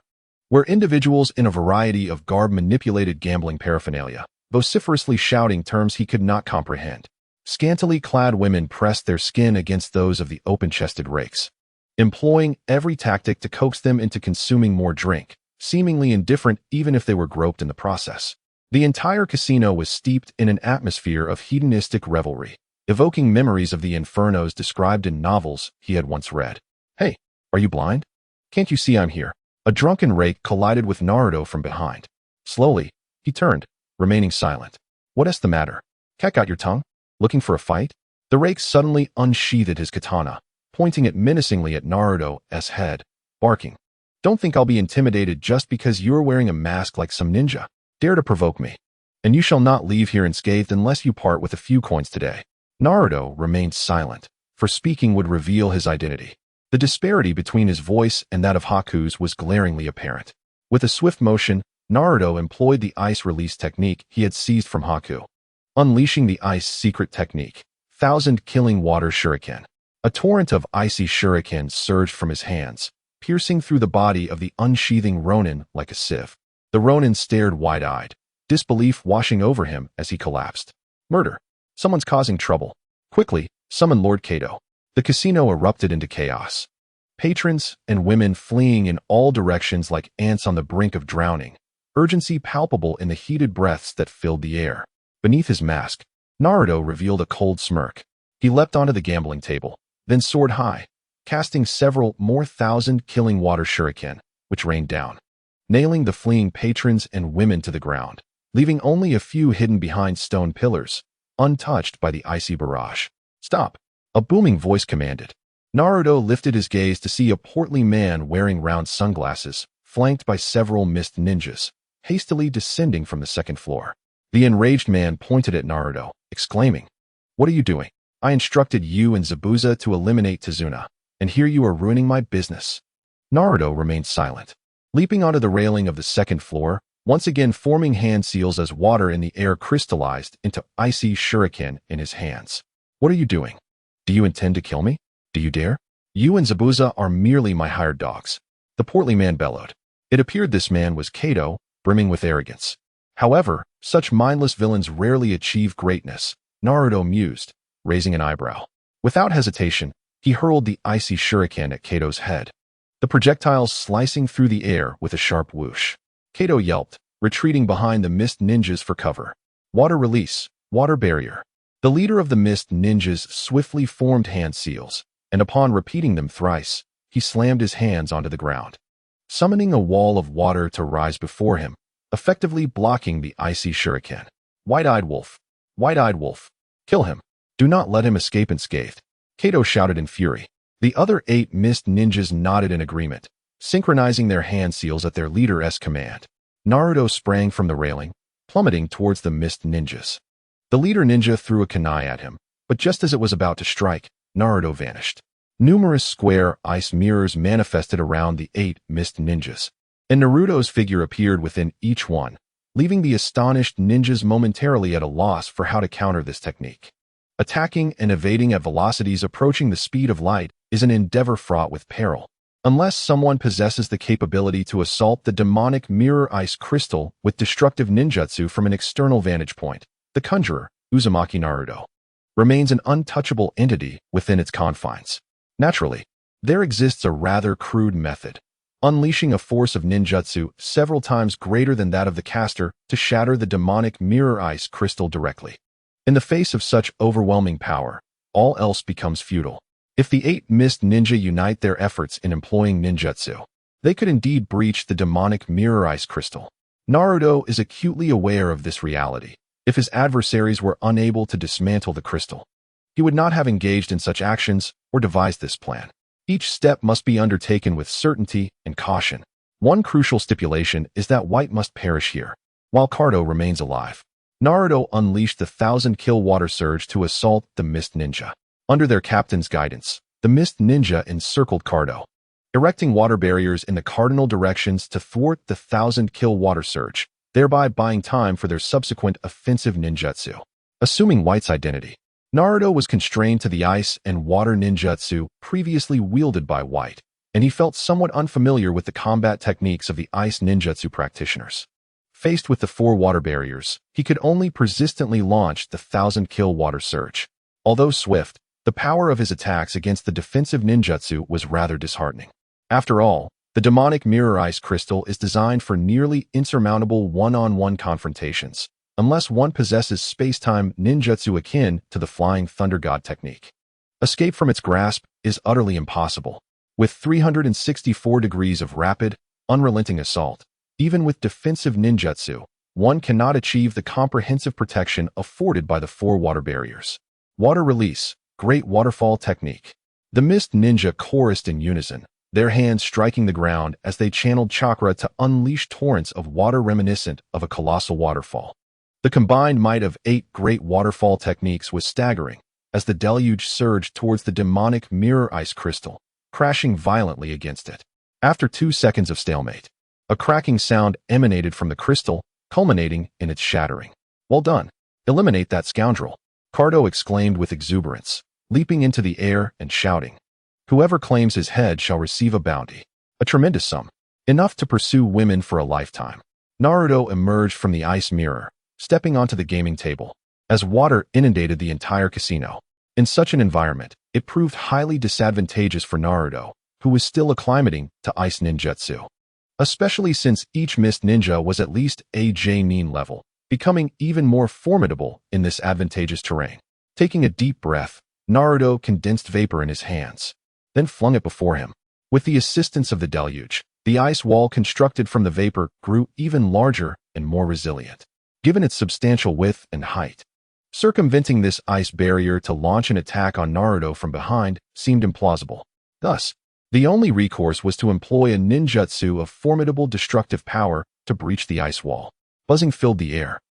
where individuals in a variety of garb manipulated gambling paraphernalia, vociferously shouting terms he could not comprehend. Scantily clad women pressed their skin against those of the open-chested rakes, employing every tactic to coax them into consuming more drink, seemingly indifferent even if they were groped in the process. The entire casino was steeped in an atmosphere of hedonistic revelry, evoking memories of the infernos described in novels he had once read. "Hey, are you blind? Can't you see I'm here?" A drunken rake collided with Naruto from behind. Slowly, he turned, remaining silent. "What's the matter? Keck out your tongue? Looking for a fight?" The rake suddenly unsheathed his katana, pointing it menacingly at Naruto's head, barking, "Don't think I'll be intimidated just because you're wearing a mask like some ninja. Dare to provoke me, and you shall not leave here unscathed unless you part with a few coins today." Naruto remained silent, for speaking would reveal his identity. The disparity between his voice and that of Haku's was glaringly apparent. With a swift motion, Naruto employed the ice release technique he had seized from Haku, unleashing the ice secret technique, Thousand Killing Water Shuriken. A torrent of icy shurikens surged from his hands, piercing through the body of the unsheathing Ronin like a sieve. The Ronin stared wide-eyed, disbelief washing over him as he collapsed. "Murder. Someone's causing trouble. Quickly, summon Lord Kato." The casino erupted into chaos. Patrons and women fleeing in all directions like ants on the brink of drowning, urgency palpable in the heated breaths that filled the air. Beneath his mask, Naruto revealed a cold smirk. He leapt onto the gambling table, then soared high, casting several more thousand killing water shuriken, which rained down, nailing the fleeing patrons and women to the ground. leaving only a few hidden behind stone pillars, untouched by the icy barrage. "Stop!" a booming voice commanded. Naruto lifted his gaze to see a portly man wearing round sunglasses, flanked by several mist ninjas, hastily descending from the second floor. The enraged man pointed at Naruto, exclaiming, "What are you doing? I instructed you and Zabuza to eliminate Tazuna, and here you are ruining my business." Naruto remained silent, leaping onto the railing of the second floor, once again forming hand seals as water in the air crystallized into icy shuriken in his hands. "What are you doing? Do you intend to kill me? Do you dare? You and Zabuza are merely my hired dogs," the portly man bellowed. It appeared this man was Kato, brimming with arrogance. However, such mindless villains rarely achieve greatness, Naruto mused, raising an eyebrow. Without hesitation, he hurled the icy shuriken at Kato's head, the projectiles slicing through the air with a sharp whoosh. Kato yelped, retreating behind the mist ninjas for cover. Water release, water barrier. The leader of the mist ninjas swiftly formed hand seals, and upon repeating them thrice, he slammed his hands onto the ground, summoning a wall of water to rise before him, effectively blocking the icy shuriken. White-eyed wolf. White-eyed wolf. Kill him. Do not let him escape unscathed, Kato shouted in fury. The other 8 mist ninjas nodded in agreement, synchronizing their hand seals at their leader's command. Naruto sprang from the railing, plummeting towards the mist ninjas. The leader ninja threw a kunai at him, but just as it was about to strike, Naruto vanished. Numerous square ice mirrors manifested around the 8 mist ninjas, and Naruto's figure appeared within each one, leaving the astonished ninjas momentarily at a loss for how to counter this technique. Attacking and evading at velocities approaching the speed of light is an endeavor fraught with peril, unless someone possesses the capability to assault the demonic mirror ice crystal with destructive ninjutsu from an external vantage point. The conjurer, Uzumaki Naruto, remains an untouchable entity within its confines. Naturally, there exists a rather crude method, unleashing a force of ninjutsu several times greater than that of the caster to shatter the demonic mirror ice crystal directly. In the face of such overwhelming power, all else becomes futile. If the 8 mist ninja unite their efforts in employing ninjutsu, they could indeed breach the demonic mirror ice crystal. Naruto is acutely aware of this reality. If his adversaries were unable to dismantle the crystal, he would not have engaged in such actions or devised this plan. Each step must be undertaken with certainty and caution. One crucial stipulation is that White must perish here, while Cardo remains alive. Naruto unleashed the 1,000-kill water surge to assault the Mist Ninja. Under their captain's guidance, the Mist Ninja encircled Cardo, erecting water barriers in the cardinal directions to thwart the 1,000-kill water surge, thereby buying time for their subsequent offensive ninjutsu. Assuming White's identity, Naruto was constrained to the ice and water ninjutsu previously wielded by White, and he felt somewhat unfamiliar with the combat techniques of the ice ninjutsu practitioners. Faced with the 4 water barriers, he could only persistently launch the 1,000-kill water surge. Although swift, the power of his attacks against the defensive ninjutsu was rather disheartening. After all, the demonic mirror ice crystal is designed for nearly insurmountable one-on-one confrontations, unless one possesses space-time ninjutsu akin to the Flying Thunder God technique. Escape from its grasp is utterly impossible. With 364 degrees of rapid, unrelenting assault, even with defensive ninjutsu, one cannot achieve the comprehensive protection afforded by the 4 water barriers. Water release, great waterfall technique. The Mist Ninja chorused in unison, their hands striking the ground as they channeled chakra to unleash torrents of water reminiscent of a colossal waterfall. The combined might of 8 great waterfall techniques was staggering, as the deluge surged towards the demonic mirror ice crystal, crashing violently against it. After 2 seconds of stalemate, a cracking sound emanated from the crystal, culminating in its shattering. "Well done. Eliminate that scoundrel," Cardo exclaimed with exuberance, leaping into the air and shouting, "Whoever claims his head shall receive a bounty, a tremendous sum, enough to pursue women for a lifetime." Naruto emerged from the ice mirror, stepping onto the gaming table, as water inundated the entire casino. In such an environment, it proved highly disadvantageous for Naruto, who was still acclimating to ice ninjutsu, especially since each Mist Ninja was at least a J-nin level, becoming even more formidable in this advantageous terrain. Taking a deep breath, Naruto condensed vapor in his hands, then flung it before him. With the assistance of the deluge, the ice wall constructed from the vapor grew even larger and more resilient. given its substantial width and height. Circumventing this ice barrier to launch an attack on Naruto from behind seemed implausible. Thus, the only recourse was to employ a ninjutsu of formidable destructive power to breach the ice wall. Buzzing filled the air.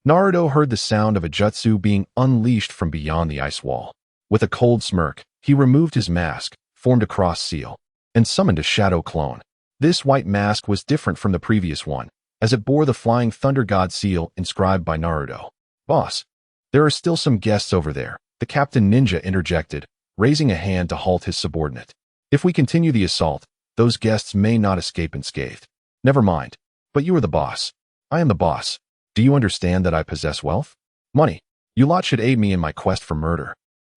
Naruto heard the sound of a jutsu being unleashed from beyond the ice wall. With a cold smirk, he removed his mask, formed a cross seal, and summoned a shadow clone. This white mask was different from the previous one, as it bore the Flying Thunder God seal inscribed by Naruto. "Boss, there are still some guests over there," the Captain Ninja interjected, raising a hand to halt his subordinate. "If we continue the assault, those guests may not escape unscathed." "Never mind. But you are the boss. I am the boss. Do you understand that I possess wealth? Money. You lot should aid me in my quest for murder."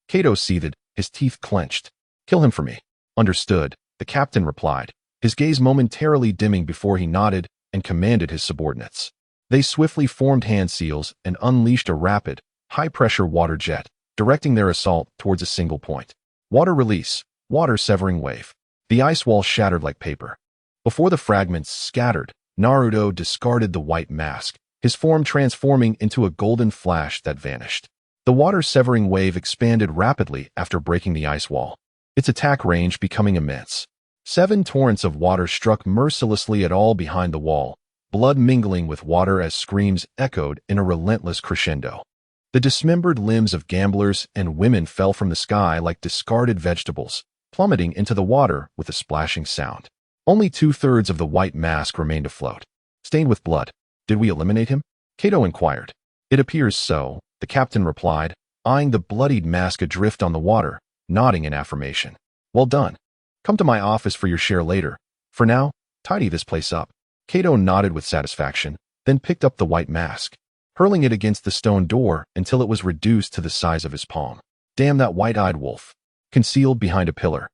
Kato seethed, his teeth clenched. "Kill him for me." "Understood," the captain replied, his gaze momentarily dimming before he nodded and commanded his subordinates. They swiftly formed hand seals and unleashed a rapid, high-pressure water jet, directing their assault towards a single point. Water release, water severing wave. The ice wall shattered like paper. Before the fragments scattered, Naruto discarded the white mask, his form transforming into a golden flash that vanished. The water-severing wave expanded rapidly after breaking the ice wall, its attack range becoming immense. 7 torrents of water struck mercilessly at all behind the wall, blood mingling with water as screams echoed in a relentless crescendo. The dismembered limbs of gamblers and women fell from the sky like discarded vegetables, plummeting into the water with a splashing sound. Only 2/3 of the white mask remained afloat, stained with blood. "Did we eliminate him?" Kato inquired. "It appears so," the captain replied, eyeing the bloodied mask adrift on the water, nodding in affirmation. "Well done. Come to my office for your share later. For now, tidy this place up." Kato nodded with satisfaction, then picked up the white mask, hurling it against the stone door until it was reduced to the size of his palm. "Damn that white-eyed wolf." Concealed behind a pillar,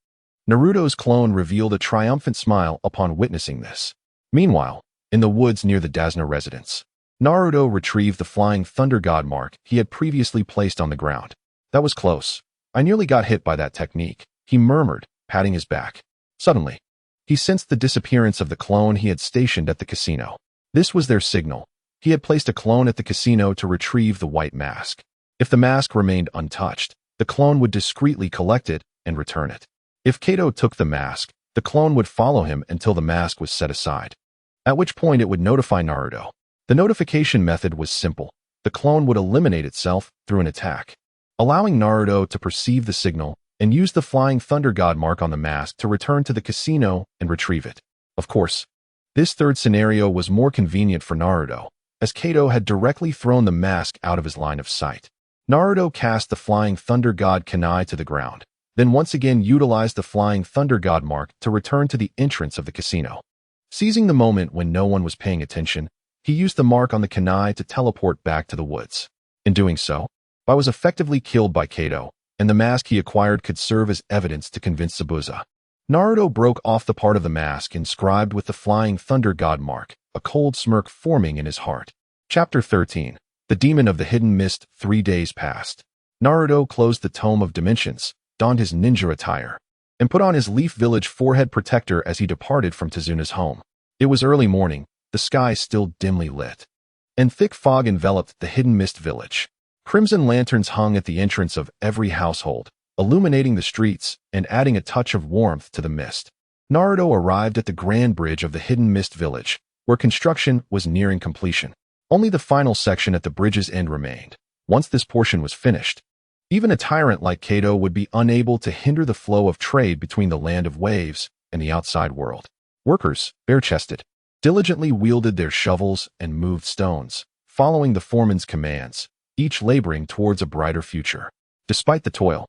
Naruto's clone revealed a triumphant smile upon witnessing this. Meanwhile, in the woods near the Dasna residence, Naruto retrieved the Flying Thunder God mark he had previously placed on the ground. "That was close. I nearly got hit by that technique," he murmured, patting his back. Suddenly, he sensed the disappearance of the clone he had stationed at the casino. This was their signal. He had placed a clone at the casino to retrieve the white mask. If the mask remained untouched, the clone would discreetly collect it and return it. If Kato took the mask, the clone would follow him until the mask was set aside, at which point it would notify Naruto. The notification method was simple. The clone would eliminate itself through an attack, allowing Naruto to perceive the signal and use the Flying Thunder God mark on the mask to return to the casino and retrieve it. Of course, this third scenario was more convenient for Naruto, as Kato had directly thrown the mask out of his line of sight. Naruto cast the Flying Thunder God kunai to the ground, then once again utilized the Flying Thunder God mark to return to the entrance of the casino. Seizing the moment when no one was paying attention, he used the mark on the kunai to teleport back to the woods. In doing so, Bai was effectively killed by Kato, and the mask he acquired could serve as evidence to convince Zabuza. Naruto broke off the part of the mask inscribed with the Flying Thunder God mark, a cold smirk forming in his heart. Chapter 13. The Demon of the Hidden Mist. 3 days passed. Naruto closed the Tome of Dimensions, donned his ninja attire, and put on his Leaf Village forehead protector as he departed from Tezuna's home. It was early morning, the sky still dimly lit, and thick fog enveloped the Hidden Mist village. Crimson lanterns hung at the entrance of every household, illuminating the streets and adding a touch of warmth to the mist. Naruto arrived at the Grand Bridge of the Hidden Mist village, where construction was nearing completion. Only the final section at the bridge's end remained. Once this portion was finished, even a tyrant like Kato would be unable to hinder the flow of trade between the Land of Waves and the outside world. Workers, bare-chested, diligently wielded their shovels and moved stones, following the foreman's commands, each laboring towards a brighter future. Despite the toil,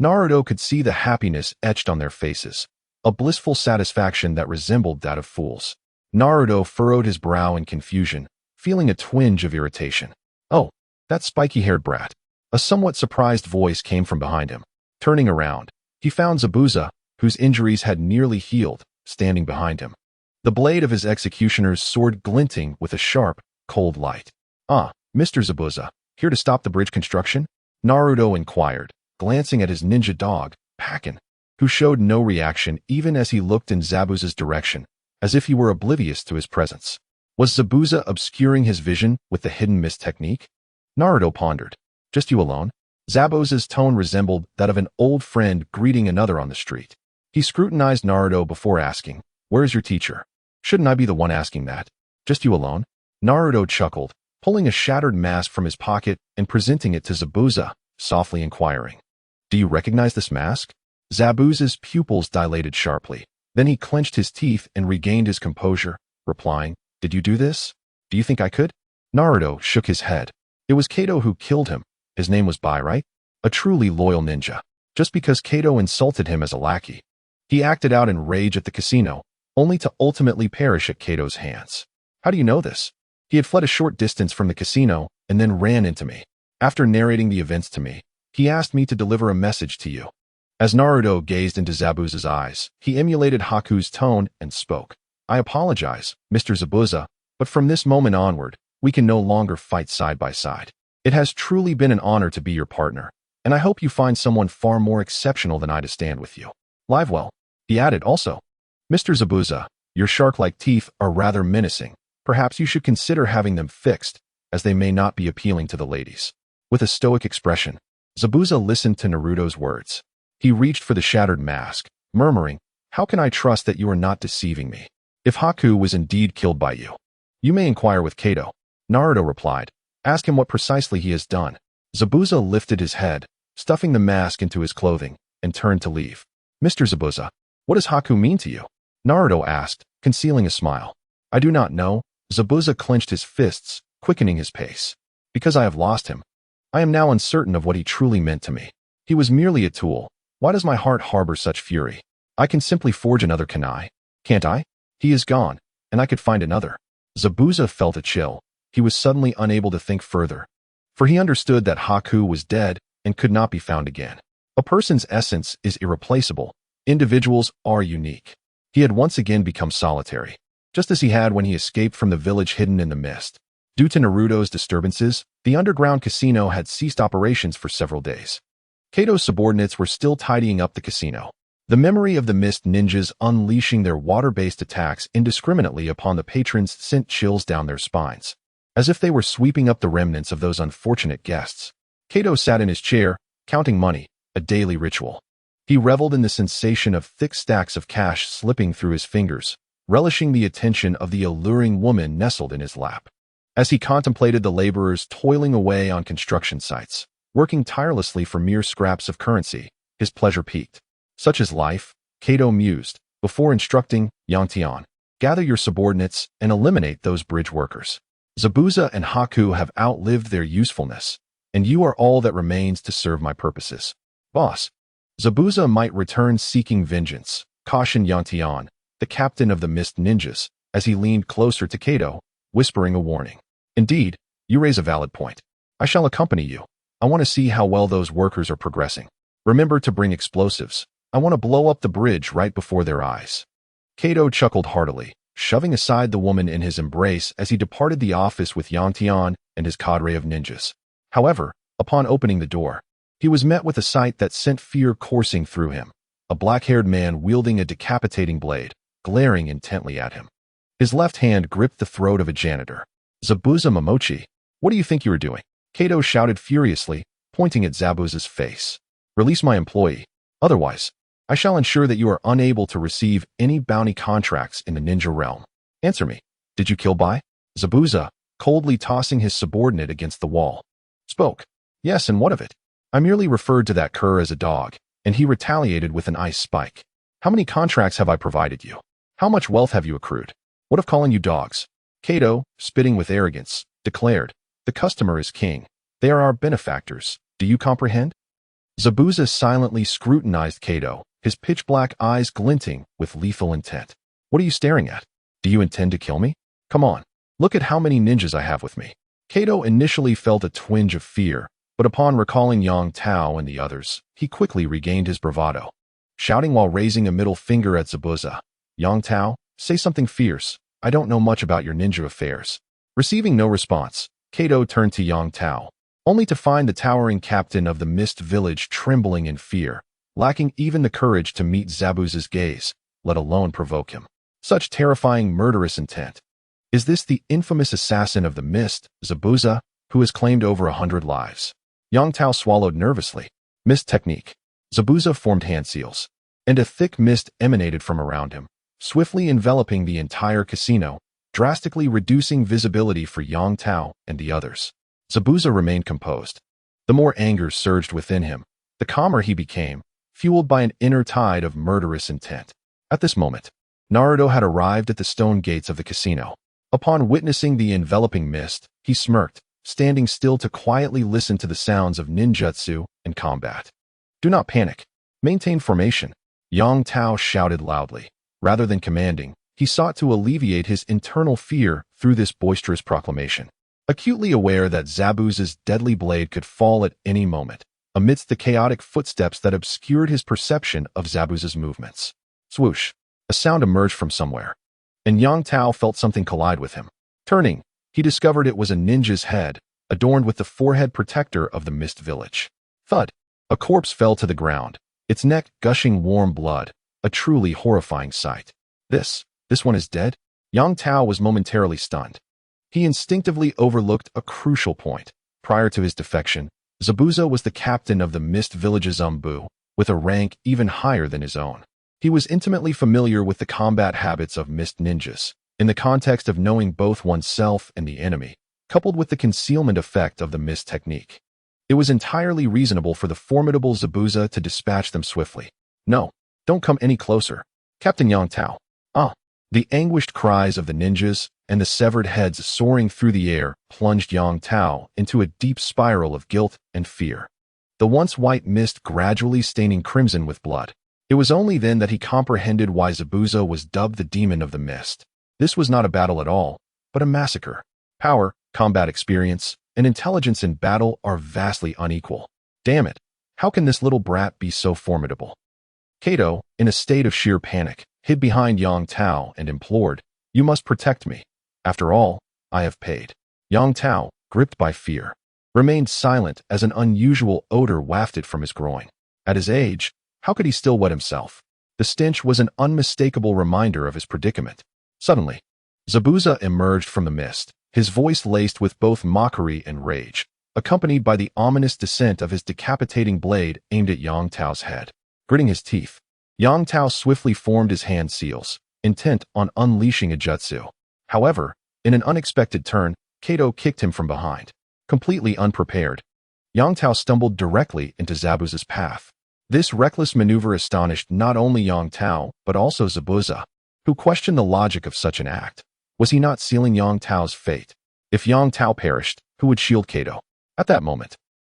Naruto could see the happiness etched on their faces, a blissful satisfaction that resembled that of fools. Naruto furrowed his brow in confusion, feeling a twinge of irritation. "Oh, that spiky-haired brat." A somewhat surprised voice came from behind him. Turning around, he found Zabuza, whose injuries had nearly healed, standing behind him, the blade of his executioner's sword glinting with a sharp, cold light. "Ah, Mr. Zabuza, here to stop the bridge construction?" Naruto inquired, glancing at his ninja dog, Pakin, who showed no reaction even as he looked in Zabuza's direction, as if he were oblivious to his presence. Was Zabuza obscuring his vision with the hidden mist technique? Naruto pondered. Just you alone? Zabuza's tone resembled that of an old friend greeting another on the street. He scrutinized Naruto before asking, "Where is your teacher?" "Shouldn't I be the one asking that? Just you alone?" Naruto chuckled, pulling a shattered mask from his pocket and presenting it to Zabuza, softly inquiring, "Do you recognize this mask?" Zabuza's pupils dilated sharply. Then he clenched his teeth and regained his composure, replying, "Did you do this? Do you think I could?" Naruto shook his head. It was Kato who killed him. His name was Bai, right? A truly loyal ninja. Just because Kato insulted him as a lackey. He acted out in rage at the casino, only to ultimately perish at Kato's hands. How do you know this? He had fled a short distance from the casino and then ran into me. After narrating the events to me, he asked me to deliver a message to you. As Naruto gazed into Zabuza's eyes, he emulated Haku's tone and spoke. "I apologize, Mr. Zabuza, but from this moment onward, we can no longer fight side by side. It has truly been an honor to be your partner, and I hope you find someone far more exceptional than I to stand with you. Live well." He added also, "Mr. Zabuza, your shark-like teeth are rather menacing. Perhaps you should consider having them fixed, as they may not be appealing to the ladies." With a stoic expression, Zabuza listened to Naruto's words. He reached for the shattered mask, murmuring, "How can I trust that you are not deceiving me? If Haku was indeed killed by you, you may inquire with Kato." Naruto replied, "Ask him what precisely he has done." Zabuza lifted his head, stuffing the mask into his clothing, and turned to leave. "Mr. Zabuza, what does Haku mean to you?" Naruto asked, concealing a smile. "I do not know." Zabuza clenched his fists, quickening his pace. "Because I have lost him. I am now uncertain of what he truly meant to me. He was merely a tool. Why does my heart harbor such fury? I can simply forge another kunai, can't I? He is gone, and I could find another." Zabuza felt a chill. He was suddenly unable to think further, for he understood that Haku was dead and could not be found again. A person's essence is irreplaceable. Individuals are unique. He had once again become solitary, just as he had when he escaped from the village hidden in the mist. Due to Naruto's disturbances, the underground casino had ceased operations for several days. Kato's subordinates were still tidying up the casino. The memory of the mist ninjas unleashing their water-based attacks indiscriminately upon the patrons sent chills down their spines, as if they were sweeping up the remnants of those unfortunate guests. Kato sat in his chair, counting money, a daily ritual. He reveled in the sensation of thick stacks of cash slipping through his fingers, relishing the attention of the alluring woman nestled in his lap. As he contemplated the laborers toiling away on construction sites, working tirelessly for mere scraps of currency, his pleasure peaked. Such is life, Kato mused, before instructing Yangtian, "Gather your subordinates and eliminate those bridge workers. Zabuza and Haku have outlived their usefulness, and you are all that remains to serve my purposes." "Boss, Zabuza might return seeking vengeance," cautioned Yangtian, the captain of the Mist Ninjas, as he leaned closer to Kato, whispering a warning. "Indeed, you raise a valid point. I shall accompany you. I want to see how well those workers are progressing. Remember to bring explosives. I want to blow up the bridge right before their eyes." Kato chuckled heartily, shoving aside the woman in his embrace as he departed the office with Yangtian and his cadre of ninjas. However, upon opening the door, he was met with a sight that sent fear coursing through him. A black-haired man wielding a decapitating blade, glaring intently at him. His left hand gripped the throat of a janitor. "Zabuza Momochi, what do you think you are doing?" Kato shouted furiously, pointing at Zabuza's face. "Release my employee. Otherwise, I shall ensure that you are unable to receive any bounty contracts in the ninja realm. Answer me. Did you kill Bai?" Zabuza, coldly tossing his subordinate against the wall, spoke. "Yes, and what of it? I merely referred to that cur as a dog, and he retaliated with an ice spike. How many contracts have I provided you? How much wealth have you accrued? What of calling you dogs?" Kato, spitting with arrogance, declared, "The customer is king. They are our benefactors. Do you comprehend?" Zabuza silently scrutinized Kato, his pitch-black eyes glinting with lethal intent. "What are you staring at? Do you intend to kill me? Come on, look at how many ninjas I have with me." Kato initially felt a twinge of fear, but upon recalling Yang Tao and the others, he quickly regained his bravado. Shouting while raising a middle finger at Zabuza, "Yang Tao, say something fierce. I don't know much about your ninja affairs." Receiving no response, Kato turned to Yang Tao, only to find the towering captain of the Mist Village trembling in fear, lacking even the courage to meet Zabuza's gaze, let alone provoke him. Such terrifying murderous intent. Is this the infamous assassin of the mist, Zabuza, who has claimed over 100 lives? Yang Tao swallowed nervously. Mist technique. Zabuza formed hand seals, and a thick mist emanated from around him, swiftly enveloping the entire casino, drastically reducing visibility for Yang Tao and the others. Zabuza remained composed. The more anger surged within him, the calmer he became, fueled by an inner tide of murderous intent. At this moment, Naruto had arrived at the stone gates of the casino. Upon witnessing the enveloping mist, he smirked, standing still to quietly listen to the sounds of ninjutsu and combat. Do not panic. Maintain formation, Yang Tao shouted loudly. Rather than commanding, he sought to alleviate his internal fear through this boisterous proclamation. Acutely aware that Zabuza's deadly blade could fall at any moment, amidst the chaotic footsteps that obscured his perception of Zabuza's movements. Swoosh! A sound emerged from somewhere, and Yang Tao felt something collide with him. Turning, he discovered it was a ninja's head, adorned with the forehead protector of the Mist Village. Thud! A corpse fell to the ground, its neck gushing warm blood, a truly horrifying sight. This one is dead? Yang Tao was momentarily stunned. He instinctively overlooked a crucial point. Prior to his defection, Zabuza was the captain of the Mist Village's Umbu, with a rank even higher than his own. He was intimately familiar with the combat habits of Mist ninjas, in the context of knowing both oneself and the enemy, coupled with the concealment effect of the Mist technique. It was entirely reasonable for the formidable Zabuza to dispatch them swiftly. No, don't come any closer. Captain Yang Tao. Ah! The anguished cries of the ninjas and the severed heads soaring through the air plunged Yang Tao into a deep spiral of guilt and fear. The once white mist gradually staining crimson with blood. It was only then that he comprehended why Zabuza was dubbed the demon of the mist. This was not a battle at all, but a massacre. Power, combat experience, and intelligence in battle are vastly unequal. Damn it, how can this little brat be so formidable? Kato, in a state of sheer panic, hid behind Yang Tao and implored, "You must protect me. After all, I have paid." Yang Tao, gripped by fear, remained silent as an unusual odor wafted from his groin. At his age, how could he still wet himself? The stench was an unmistakable reminder of his predicament. Suddenly, Zabuza emerged from the mist, his voice laced with both mockery and rage, accompanied by the ominous descent of his decapitating blade aimed at Yang Tao's head. Gritting his teeth, Yang Tao swiftly formed his hand seals, intent on unleashing a jutsu. However, in an unexpected turn, Kato kicked him from behind. Completely unprepared, Yang Tao stumbled directly into Zabuza's path. This reckless maneuver astonished not only Yang Tao, but also Zabuza, who questioned the logic of such an act. Was he not sealing Yang Tao's fate? If Yang Tao perished, who would shield Kato? At that moment,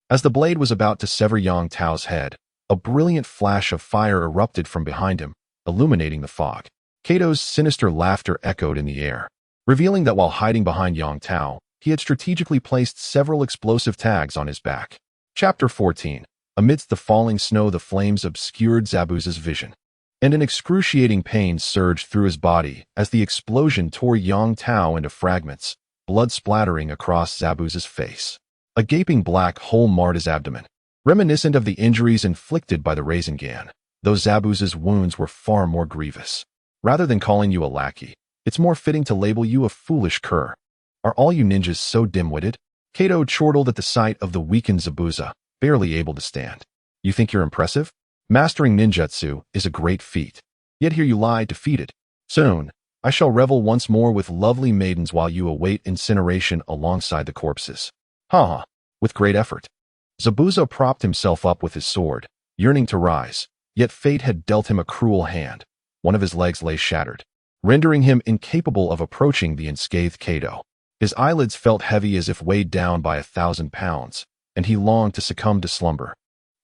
as the blade was about to sever Yang Tao's head, a brilliant flash of fire erupted from behind him, illuminating the fog. Kato's sinister laughter echoed in the air, revealing that while hiding behind Yang Tao, he had strategically placed several explosive tags on his back. Chapter 14. Amidst the falling snow, the flames obscured Zabuza's vision, and an excruciating pain surged through his body as the explosion tore Yang Tao into fragments, blood splattering across Zabuza's face. A gaping black hole marred his abdomen, reminiscent of the injuries inflicted by the Rasengan, though Zabuza's wounds were far more grievous. Rather than calling you a lackey, it's more fitting to label you a foolish cur. Are all you ninjas so dim-witted? Kato chortled at the sight of the weakened Zabuza, barely able to stand. You think you're impressive? Mastering ninjutsu is a great feat. Yet here you lie defeated. Soon, I shall revel once more with lovely maidens while you await incineration alongside the corpses. Ha! With great effort, Zabuza propped himself up with his sword, yearning to rise, yet fate had dealt him a cruel hand. One of his legs lay shattered, rendering him incapable of approaching the unscathed Kato. His eyelids felt heavy as if weighed down by 1,000 pounds, and he longed to succumb to slumber.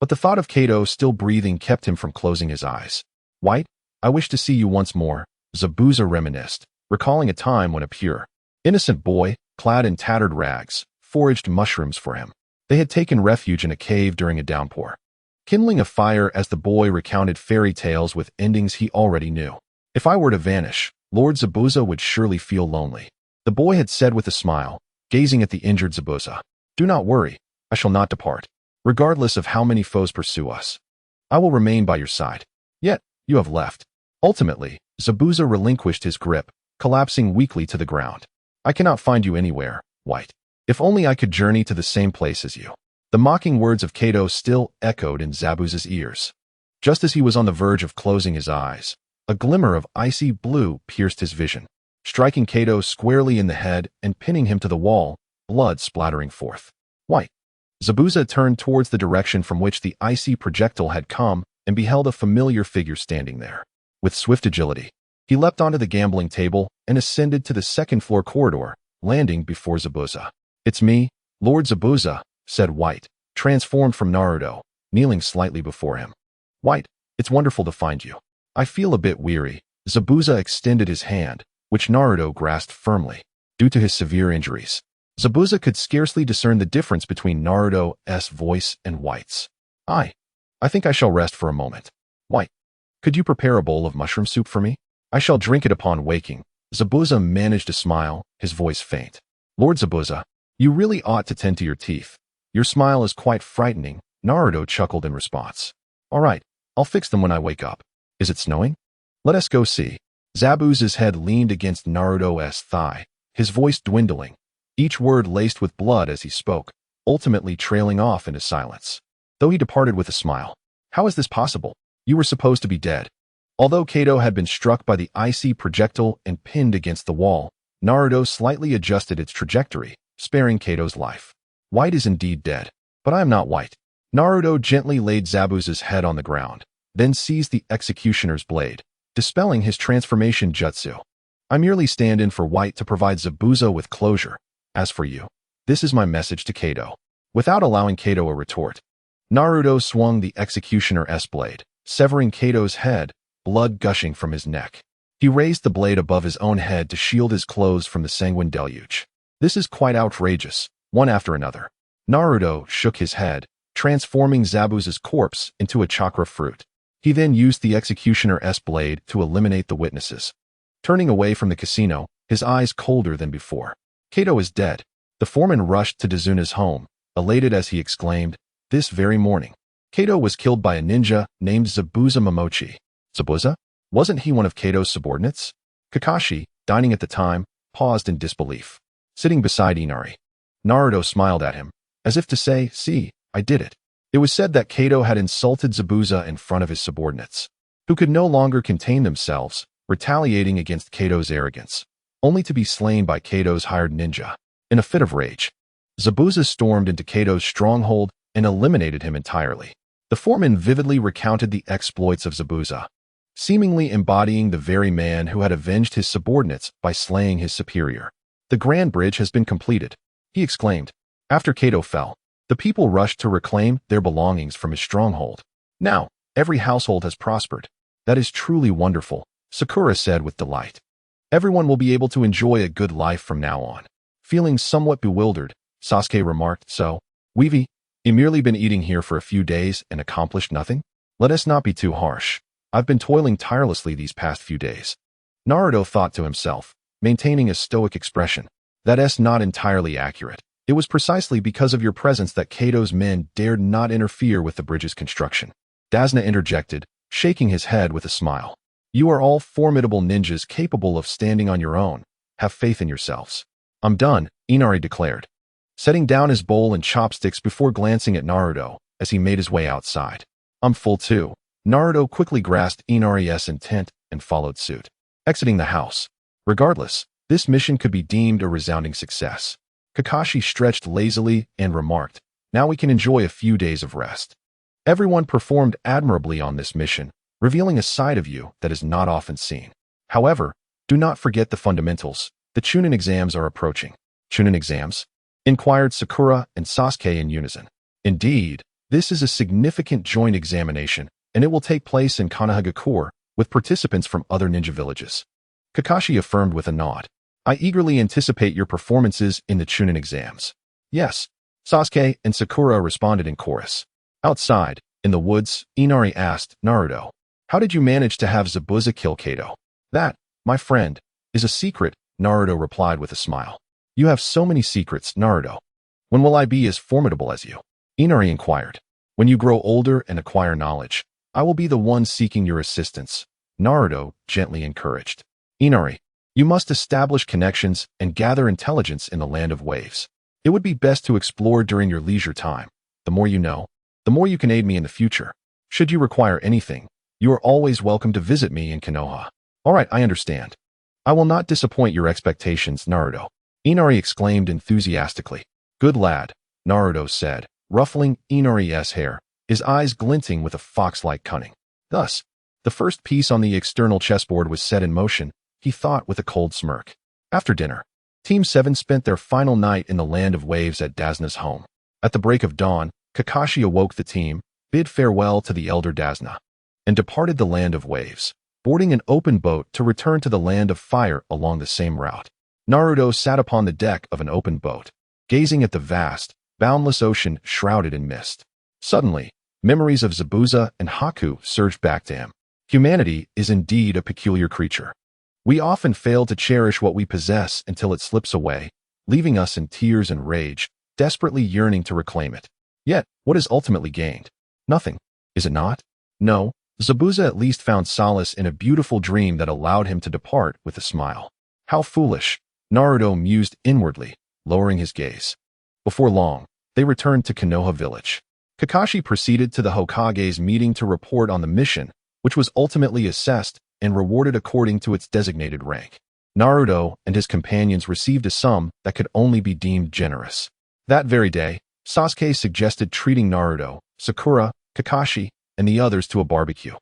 But the thought of Kato still breathing kept him from closing his eyes. White, I wish to see you once more, Zabuza reminisced, recalling a time when a pure, innocent boy, clad in tattered rags, foraged mushrooms for him. They had taken refuge in a cave during a downpour, kindling a fire as the boy recounted fairy tales with endings he already knew. If I were to vanish, Lord Zabuza would surely feel lonely, the boy had said with a smile, gazing at the injured Zabuza. Do not worry, I shall not depart, regardless of how many foes pursue us. I will remain by your side. Yet, you have left. Ultimately, Zabuza relinquished his grip, collapsing weakly to the ground. I cannot find you anywhere, White. If only I could journey to the same place as you. The mocking words of Kato still echoed in Zabuza's ears. Just as he was on the verge of closing his eyes, a glimmer of icy blue pierced his vision, striking Kato squarely in the head and pinning him to the wall, blood splattering forth. White. Zabuza turned towards the direction from which the icy projectile had come and beheld a familiar figure standing there. With swift agility, he leapt onto the gambling table and ascended to the second-floor corridor, landing before Zabuza. "It's me, Lord Zabuza," said White, transformed from Naruto, kneeling slightly before him. "White, it's wonderful to find you. I feel a bit weary." Zabuza extended his hand, which Naruto grasped firmly. Due to his severe injuries, Zabuza could scarcely discern the difference between Naruto's voice and White's. I think I shall rest for a moment. White, could you prepare a bowl of mushroom soup for me? I shall drink it upon waking." Zabuza managed to smile, his voice faint. "Lord Zabuza, you really ought to tend to your teeth. Your smile is quite frightening," Naruto chuckled in response. "All right, I'll fix them when I wake up. Is it snowing? Let us go see." Zabuza's head leaned against Naruto's thigh, his voice dwindling, each word laced with blood as he spoke, ultimately trailing off into silence. Though he departed with a smile. "How is this possible? You were supposed to be dead." Although Kato had been struck by the icy projectile and pinned against the wall, Naruto slightly adjusted its trajectory, sparing Kato's life. "White is indeed dead, but I am not White." Naruto gently laid Zabuza's head on the ground, then seized the executioner's blade, dispelling his transformation jutsu. "I merely stand in for White to provide Zabuza with closure. As for you, this is my message to Kato." Without allowing Kato a retort, Naruto swung the executioner's blade, severing Kato's head, blood gushing from his neck. He raised the blade above his own head to shield his clothes from the sanguine deluge. "This is quite outrageous," one after another. Naruto shook his head, transforming Zabuza's corpse into a chakra fruit. He then used the executioner's blade to eliminate the witnesses. Turning away from the casino, his eyes colder than before. "Kato is dead." The foreman rushed to Dazuna's home, elated as he exclaimed, "This very morning, Kato was killed by a ninja named Zabuza Momochi." Zabuza? Wasn't he one of Kato's subordinates? Kakashi, dining at the time, paused in disbelief. Sitting beside Inari, Naruto smiled at him, as if to say, "See, I did it." It was said that Kato had insulted Zabuza in front of his subordinates, who could no longer contain themselves, retaliating against Kato's arrogance, only to be slain by Kato's hired ninja. In a fit of rage, Zabuza stormed into Kato's stronghold and eliminated him entirely. The foreman vividly recounted the exploits of Zabuza, seemingly embodying the very man who had avenged his subordinates by slaying his superior. "The Grand Bridge has been completed," he exclaimed. After Kato fell, the people rushed to reclaim their belongings from his stronghold. "Now, every household has prospered. That is truly wonderful," Sakura said with delight. "Everyone will be able to enjoy a good life from now on." Feeling somewhat bewildered, Sasuke remarked, "So, we've merely been eating here for a few days and accomplished nothing? Let us not be too harsh. I've been toiling tirelessly these past few days." Naruto thought to himself, maintaining a stoic expression. "That's not entirely accurate. It was precisely because of your presence that Kato's men dared not interfere with the bridge's construction." Dasuna interjected, shaking his head with a smile. "You are all formidable ninjas capable of standing on your own. Have faith in yourselves." "I'm done," Inari declared, setting down his bowl and chopsticks before glancing at Naruto as he made his way outside. "I'm full too." Naruto quickly grasped Inari's intent and followed suit, exiting the house. Regardless, this mission could be deemed a resounding success. Kakashi stretched lazily and remarked, "Now we can enjoy a few days of rest." Everyone performed admirably on this mission, revealing a side of you that is not often seen. However, do not forget the fundamentals. The Chunin exams are approaching. "Chunin exams?" inquired Sakura and Sasuke in unison. "Indeed, this is a significant joint examination, and it will take place in Konoha with participants from other ninja villages." Kakashi affirmed with a nod. "I eagerly anticipate your performances in the Chunin exams." "Yes," Sasuke and Sakura responded in chorus. Outside, in the woods, Inari asked Naruto, "How did you manage to have Zabuza kill Kato?" "That, my friend, is a secret," Naruto replied with a smile. "You have so many secrets, Naruto. When will I be as formidable as you?" Inari inquired. "When you grow older and acquire knowledge, I will be the one seeking your assistance," Naruto gently encouraged. "Inari, You must establish connections and gather intelligence in the land of waves. It would be best to explore during your leisure time. The more you know, the more you can aid me in the future. Should you require anything, you are always welcome to visit me in Konoha. All right, I understand. I will not disappoint your expectations, Naruto. Inari exclaimed enthusiastically. Good lad, Naruto said, ruffling Inari's hair, his eyes glinting with a fox-like cunning. Thus, the first piece on the external chessboard was set in motion, he thought with a cold smirk. After dinner, Team 7 spent their final night in the land of waves at Dazna's home. At the break of dawn, Kakashi awoke the team, bid farewell to the elder Dazna, and departed the land of waves, boarding an open boat to return to the land of fire along the same route. Naruto sat upon the deck of an open boat, gazing at the vast, boundless ocean shrouded in mist. Suddenly, memories of Zabuza and Haku surged back to him. Humanity is indeed a peculiar creature. We often fail to cherish what we possess until it slips away, leaving us in tears and rage, desperately yearning to reclaim it. Yet, what is ultimately gained? Nothing, is it not? No, Zabuza at least found solace in a beautiful dream that allowed him to depart with a smile. How foolish, Naruto mused inwardly, lowering his gaze. Before long, they returned to Konoha village. Kakashi proceeded to the Hokage's meeting to report on the mission, which was ultimately assessed and rewarded according to its designated rank. Naruto and his companions received a sum that could only be deemed generous. That very day, Sasuke suggested treating Naruto, Sakura, Kakashi, and the others to a barbecue.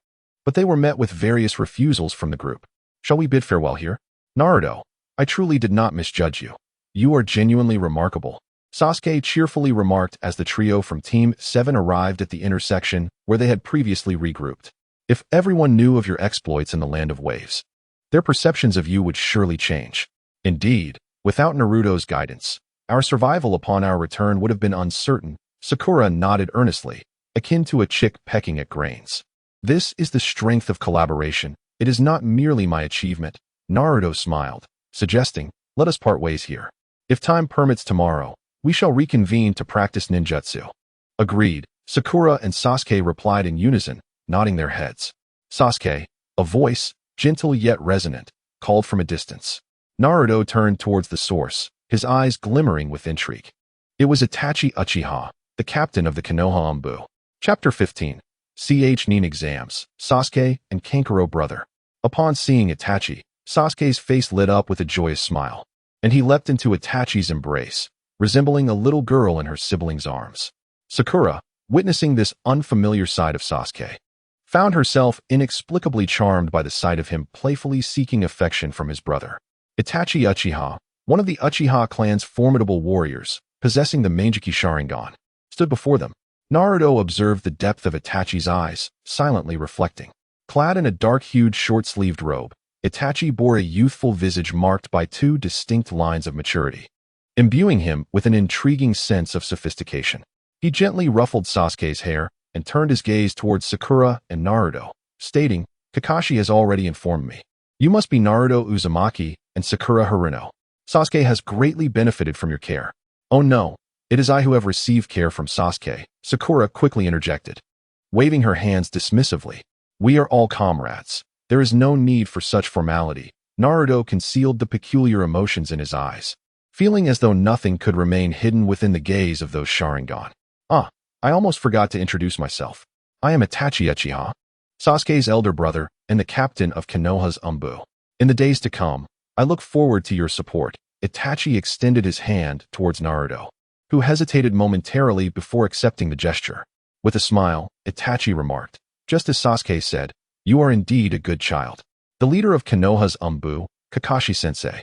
But they were met with various refusals from the group. Shall we bid farewell here? Naruto, I truly did not misjudge you. You are genuinely remarkable, Sasuke cheerfully remarked as the trio from Team 7 arrived at the intersection where they had previously regrouped. If everyone knew of your exploits in the land of waves, their perceptions of you would surely change. Indeed, without Naruto's guidance, our survival upon our return would have been uncertain. Sakura nodded earnestly, akin to a chick pecking at grains. This is the strength of collaboration. It is not merely my achievement. Naruto smiled, suggesting, let us part ways here. If time permits tomorrow, we shall reconvene to practice ninjutsu. Agreed, Sakura and Sasuke replied in unison, nodding their heads. Sasuke, a voice, gentle yet resonant, called from a distance. Naruto turned towards the source, his eyes glimmering with intrigue. It was Itachi Uchiha, the captain of the Konoha Anbu. Chapter 15. Nin Exams, Sasuke and Kankuro Brother. Upon seeing Itachi, Sasuke's face lit up with a joyous smile, and he leapt into Itachi's embrace, resembling a little girl in her sibling's arms. Sakura, witnessing this unfamiliar side of Sasuke, found herself inexplicably charmed by the sight of him playfully seeking affection from his brother. Itachi Uchiha, one of the Uchiha clan's formidable warriors, possessing the Mangekyou Sharingan, stood before them. Naruto observed the depth of Itachi's eyes, silently reflecting. Clad in a dark-hued short-sleeved robe, Itachi bore a youthful visage marked by two distinct lines of maturity, imbuing him with an intriguing sense of sophistication. He gently ruffled Sasuke's hair and turned his gaze towards Sakura and Naruto, stating, Kakashi has already informed me. You must be Naruto Uzumaki and Sakura Haruno. Sasuke has greatly benefited from your care. Oh no, it is I who have received care from Sasuke, Sakura quickly interjected, waving her hands dismissively. We are all comrades. There is no need for such formality. Naruto concealed the peculiar emotions in his eyes, feeling as though nothing could remain hidden within the gaze of those Sharingan. I almost forgot to introduce myself. I am Itachi Uchiha, Sasuke's elder brother and the captain of Konoha's Anbu. In the days to come, I look forward to your support. Itachi extended his hand towards Naruto, who hesitated momentarily before accepting the gesture. With a smile, Itachi remarked, just as Sasuke said, you are indeed a good child. The leader of Konoha's Anbu, Kakashi-sensei,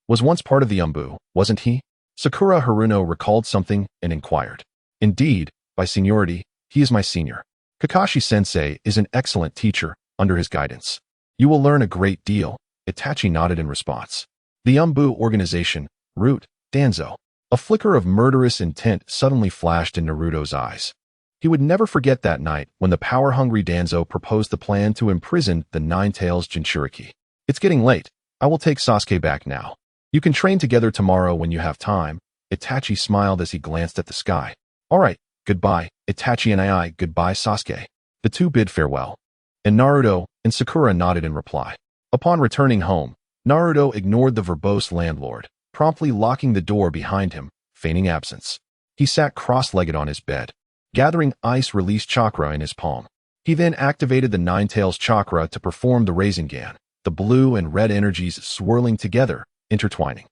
was once part of the Anbu, wasn't he? Sakura Haruno recalled something and inquired. Indeed, by seniority, he is my senior. Kakashi-sensei is an excellent teacher under his guidance. You will learn a great deal, Itachi nodded in response. The Anbu organization, Root, Danzo. A flicker of murderous intent suddenly flashed in Naruto's eyes. He would never forget that night when the power-hungry Danzo proposed the plan to imprison the Nine-Tails Jinchuriki. It's getting late. I will take Sasuke back now. You can train together tomorrow when you have time. Itachi smiled as he glanced at the sky. All right, goodbye, Itachi and I. Goodbye, Sasuke. The two bid farewell, and Naruto and Sakura nodded in reply. Upon returning home, Naruto ignored the verbose landlord, promptly locking the door behind him, feigning absence. He sat cross-legged on his bed, gathering ice-release chakra in his palm. He then activated the Nine-Tails chakra to perform the Rasengan, the blue and red energies swirling together, intertwining.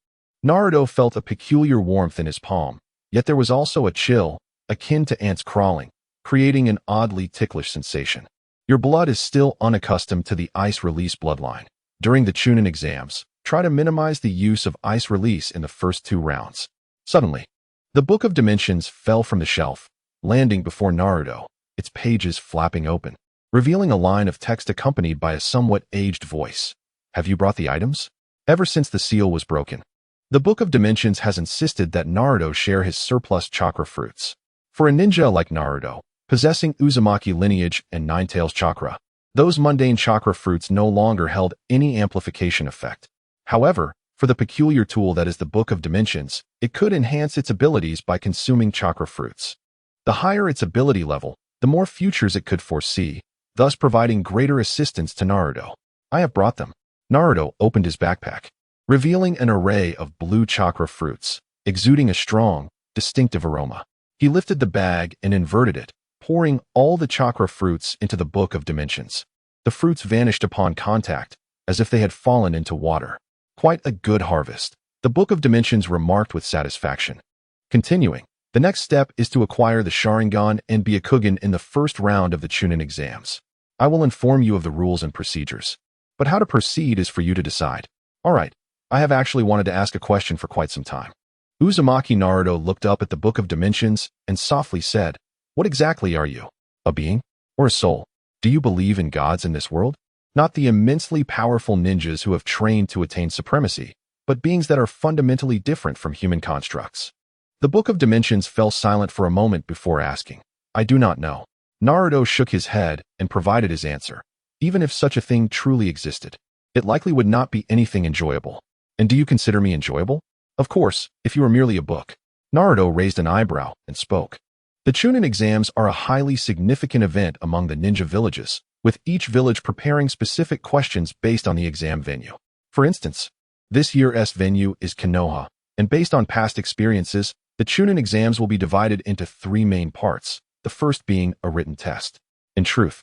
Naruto felt a peculiar warmth in his palm, yet there was also a chill, akin to ants crawling, creating an oddly ticklish sensation. Your blood is still unaccustomed to the ice release bloodline. During the Chunin exams, try to minimize the use of ice release in the first 2 rounds. Suddenly, the Book of Dimensions fell from the shelf, landing before Naruto, its pages flapping open, revealing a line of text accompanied by a somewhat aged voice. Have you brought the items? Ever since the seal was broken, the Book of Dimensions has insisted that Naruto share his surplus chakra fruits. For a ninja like Naruto, possessing Uzumaki lineage and Nine-Tails chakra, those mundane chakra fruits no longer held any amplification effect. However, for the peculiar tool that is the Book of Dimensions, it could enhance its abilities by consuming chakra fruits. The higher its ability level, the more futures it could foresee, thus providing greater assistance to Naruto. I have brought them. Naruto opened his backpack, revealing an array of blue chakra fruits, exuding a strong, distinctive aroma. He lifted the bag and inverted it, pouring all the chakra fruits into the Book of Dimensions. The fruits vanished upon contact, as if they had fallen into water. Quite a good harvest, the Book of Dimensions remarked with satisfaction. Continuing, the next step is to acquire the Sharingan and Byakugan in the first round of the Chunin exams. I will inform you of the rules and procedures. But how to proceed is for you to decide. Alright, I have actually wanted to ask a question for quite some time. Uzumaki Naruto looked up at the Book of Dimensions and softly said, What exactly are you? A being? Or a soul? Do you believe in gods in this world? Not the immensely powerful ninjas who have trained to attain supremacy, but beings that are fundamentally different from human constructs. The Book of Dimensions fell silent for a moment before asking, I do not know. Naruto shook his head and provided his answer. Even if such a thing truly existed, it likely would not be anything enjoyable. And do you consider me enjoyable? Of course, if you are merely a book. Naruto raised an eyebrow and spoke. The Chunin exams are a highly significant event among the ninja villages, with each village preparing specific questions based on the exam venue. For instance, this year's venue is Konoha, and based on past experiences, the Chunin exams will be divided into 3 main parts, the first being a written test. In truth,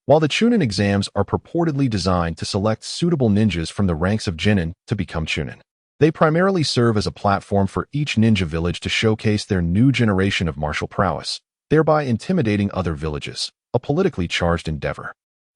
while the Chunin exams are purportedly designed to select suitable ninjas from the ranks of Genin to become Chunin, they primarily serve as a platform for each ninja village to showcase their new generation of martial prowess, thereby intimidating other villages, a politically charged endeavor.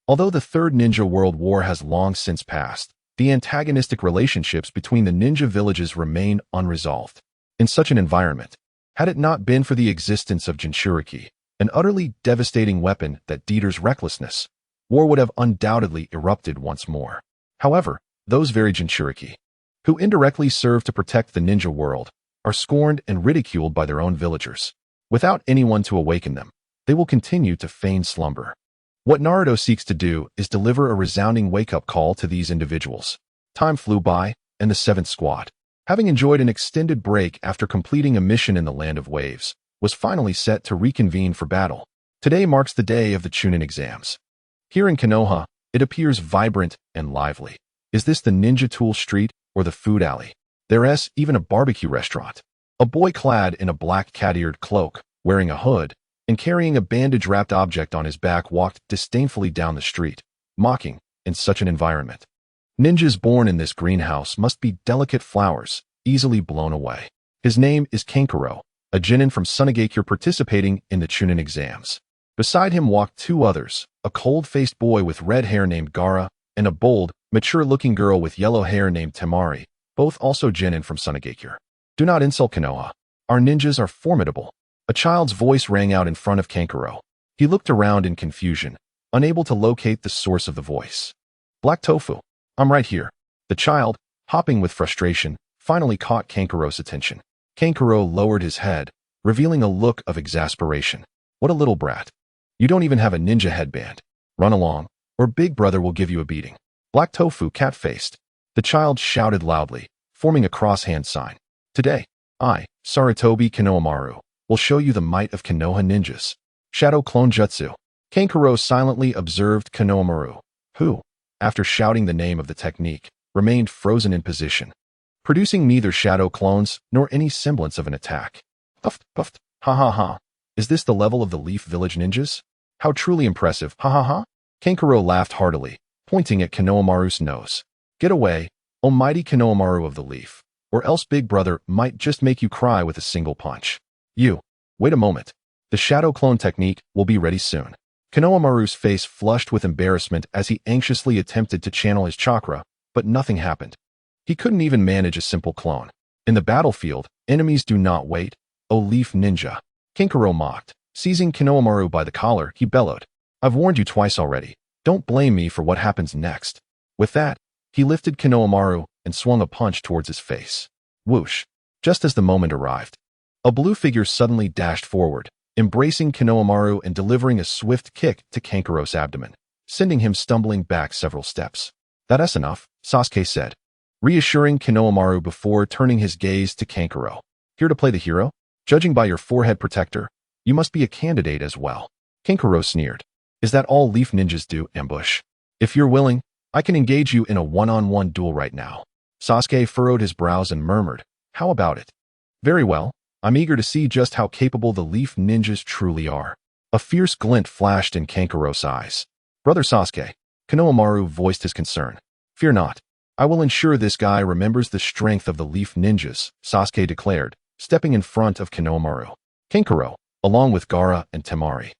Although the Third Ninja World War has long since passed, the antagonistic relationships between the ninja villages remain unresolved. In such an environment, had it not been for the existence of Jinchuriki, an utterly devastating weapon that deters recklessness, war would have undoubtedly erupted once more. However, those very Jinchuriki, who indirectly serve to protect the ninja world, are scorned and ridiculed by their own villagers. Without anyone to awaken them, they will continue to feign slumber. What Naruto seeks to do is deliver a resounding wake-up call to these individuals. Time flew by, and the 7th Squad, having enjoyed an extended break after completing a mission in the Land of Waves, was finally set to reconvene for battle. Today marks the day of the Chunin exams. Here in Konoha, it appears vibrant and lively. Is this the ninja tool street or the food alley? There's even a barbecue restaurant. A boy clad in a black cat-eared cloak, wearing a hood, and carrying a bandage-wrapped object on his back walked disdainfully down the street, mocking in such an environment. Ninjas born in this greenhouse must be delicate flowers, easily blown away. His name is Kankuro, a genin from Sunagakure participating in the Chunin exams. Beside him walked 2 others, a cold-faced boy with red hair named Gaara, and a bold, mature-looking girl with yellow hair named Temari, both also genin from Sunagakure. Do not insult Konoha. Our ninjas are formidable. A child's voice rang out in front of Kankuro. He looked around in confusion, unable to locate the source of the voice. Black Tofu, I'm right here. The child, hopping with frustration, finally caught Kankuro's attention. Kankuro lowered his head, revealing a look of exasperation. What a little brat. You don't even have a ninja headband. Run along, or Big Brother will give you a beating. Black Tofu cat-faced. The child shouted loudly, forming a cross-hand sign. Today, I, Sarutobi Konohamaru, will show you the might of Konoha ninjas. Shadow Clone Jutsu. Kankuro silently observed Konohamaru, who, after shouting the name of the technique, remained frozen in position, producing neither shadow clones nor any semblance of an attack. Puffed, puffed, ha ha ha. Is this the level of the Leaf Village ninjas? How truly impressive, ha ha ha. Kankuro laughed heartily, pointing at Konohamaru's nose. Get away, almighty Konohamaru of the Leaf, or else Big Brother might just make you cry with a single punch. Wait a moment. The shadow clone technique will be ready soon. Konohamaru's face flushed with embarrassment as he anxiously attempted to channel his chakra, but nothing happened. He couldn't even manage a simple clone. In the battlefield, enemies do not wait. O Leaf Ninja. Kankuro mocked. Seizing Konohamaru by the collar, he bellowed. I've warned you twice already. Don't blame me for what happens next. With that, he lifted Konohamaru and swung a punch towards his face. Whoosh. Just as the moment arrived, a blue figure suddenly dashed forward, embracing Konohamaru and delivering a swift kick to Kankuro's abdomen, sending him stumbling back several steps. That's enough, Sasuke said, reassuring Konohamaru before turning his gaze to Kankuro. Here to play the hero? Judging by your forehead protector, you must be a candidate as well. Kankuro sneered. Is that all Leaf Ninjas do, ambush? If you're willing, I can engage you in a one-on-one duel right now. Sasuke furrowed his brows and murmured, how about it? Very well. I'm eager to see just how capable the Leaf Ninjas truly are. A fierce glint flashed in Kankuro's eyes. Brother Sasuke, Konohamaru voiced his concern. Fear not. I will ensure this guy remembers the strength of the Leaf Ninjas, Sasuke declared, stepping in front of Konohamaru. Kankuro, along with Gaara and Temari,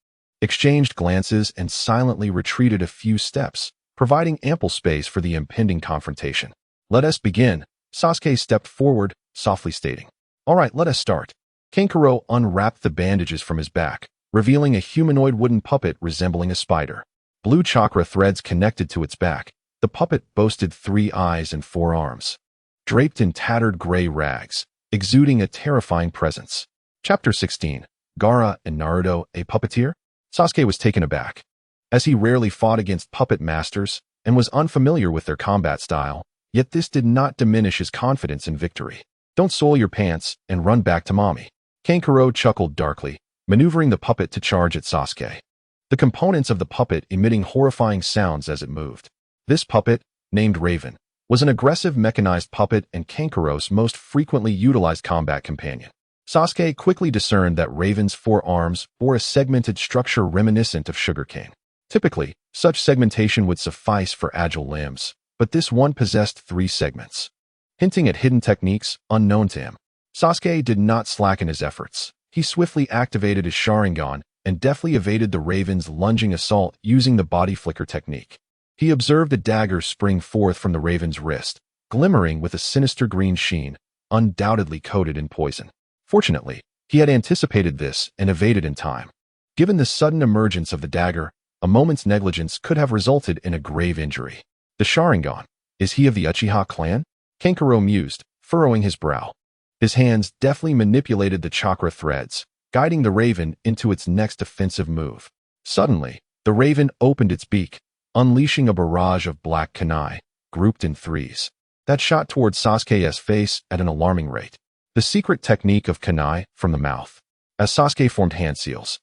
exchanged glances and silently retreated a few steps, providing ample space for the impending confrontation. Let us begin, Sasuke stepped forward, softly stating. All right, let us start. Kankuro unwrapped the bandages from his back, revealing a humanoid wooden puppet resembling a spider. Blue chakra threads connected to its back. The puppet boasted 3 eyes and 4 arms, draped in tattered gray rags, exuding a terrifying presence. Chapter 16. Gaara and Naruto, a puppeteer? Sasuke was taken aback. As he rarely fought against puppet masters and was unfamiliar with their combat style, yet this did not diminish his confidence in victory. Don't soil your pants and run back to mommy. Kankuro chuckled darkly, maneuvering the puppet to charge at Sasuke. The components of the puppet emitting horrifying sounds as it moved. This puppet, named Raven, was an aggressive mechanized puppet and Kankuro's most frequently utilized combat companion. Sasuke quickly discerned that Raven's 4 arms bore a segmented structure reminiscent of sugarcane. Typically, such segmentation would suffice for agile limbs, but this one possessed 3 segments, hinting at hidden techniques unknown to him. Sasuke did not slacken his efforts. He swiftly activated his Sharingan and deftly evaded the Raven's lunging assault using the body flicker technique. He observed a dagger spring forth from the Raven's wrist, glimmering with a sinister green sheen, undoubtedly coated in poison. Fortunately, he had anticipated this and evaded in time. Given the sudden emergence of the dagger, a moment's negligence could have resulted in a grave injury. The Sharingan, is he of the Uchiha clan? Kankuro mused, furrowing his brow. His hands deftly manipulated the chakra threads, guiding the Raven into its next offensive move. Suddenly, the Raven opened its beak, unleashing a barrage of black kunai, grouped in 3s, that shot towards Sasuke's face at an alarming rate. The secret technique of kunai from the mouth. As Sasuke formed hand seals,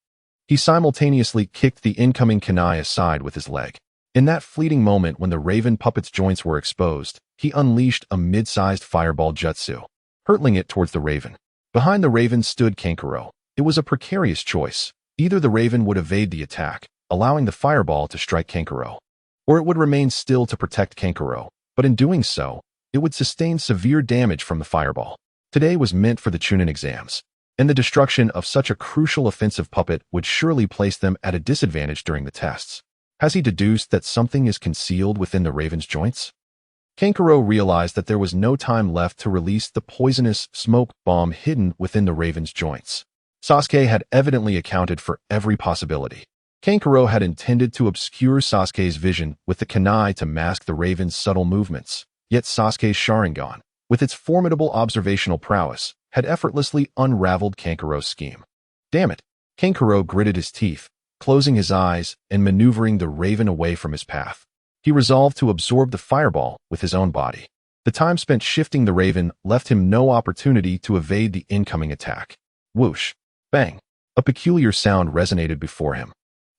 he simultaneously kicked the incoming kunai aside with his leg. In that fleeting moment when the Raven puppet's joints were exposed, he unleashed a mid-sized fireball jutsu, hurtling it towards the Raven. Behind the Raven stood Kankuro. It was a precarious choice. Either the Raven would evade the attack, allowing the fireball to strike Kankuro, or it would remain still to protect Kankuro, but in doing so, it would sustain severe damage from the fireball. Today was meant for the Chunin exams, and the destruction of such a crucial offensive puppet would surely place them at a disadvantage during the tests. Has he deduced that something is concealed within the Raven's joints? Kankuro realized that there was no time left to release the poisonous smoke bomb hidden within the Raven's joints. Sasuke had evidently accounted for every possibility. Kankuro had intended to obscure Sasuke's vision with the kunai to mask the Raven's subtle movements, yet Sasuke's Sharingan, with its formidable observational prowess, had effortlessly unraveled Kankuro's scheme. Damn it! Kankuro gritted his teeth, closing his eyes and maneuvering the Raven away from his path. He resolved to absorb the fireball with his own body. The time spent shifting the Raven left him no opportunity to evade the incoming attack. Whoosh! Bang! A peculiar sound resonated before him.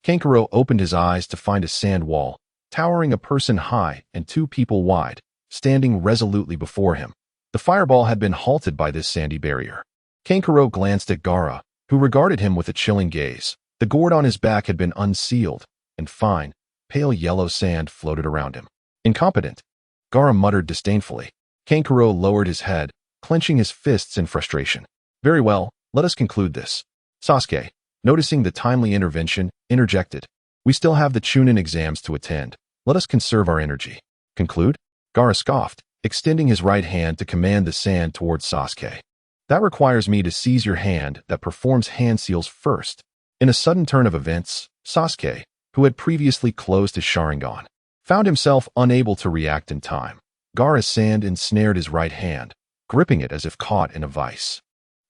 Kankuro opened his eyes to find a sand wall, towering a person high and 2 people wide, standing resolutely before him. The fireball had been halted by this sandy barrier. Kankuro glanced at Gaara, who regarded him with a chilling gaze. The gourd on his back had been unsealed, and fine, pale yellow sand floated around him. Incompetent, Gaara muttered disdainfully. Kankuro lowered his head, clenching his fists in frustration. Very well, let us conclude this. Sasuke, noticing the timely intervention, interjected. We still have the Chunin exams to attend. Let us conserve our energy. Conclude? Gaara scoffed, extending his right hand to command the sand towards Sasuke. That requires me to seize your hand that performs hand seals first. In a sudden turn of events, Sasuke, who had previously closed his Sharingan, found himself unable to react in time. Gaara's sand ensnared his right hand, gripping it as if caught in a vice.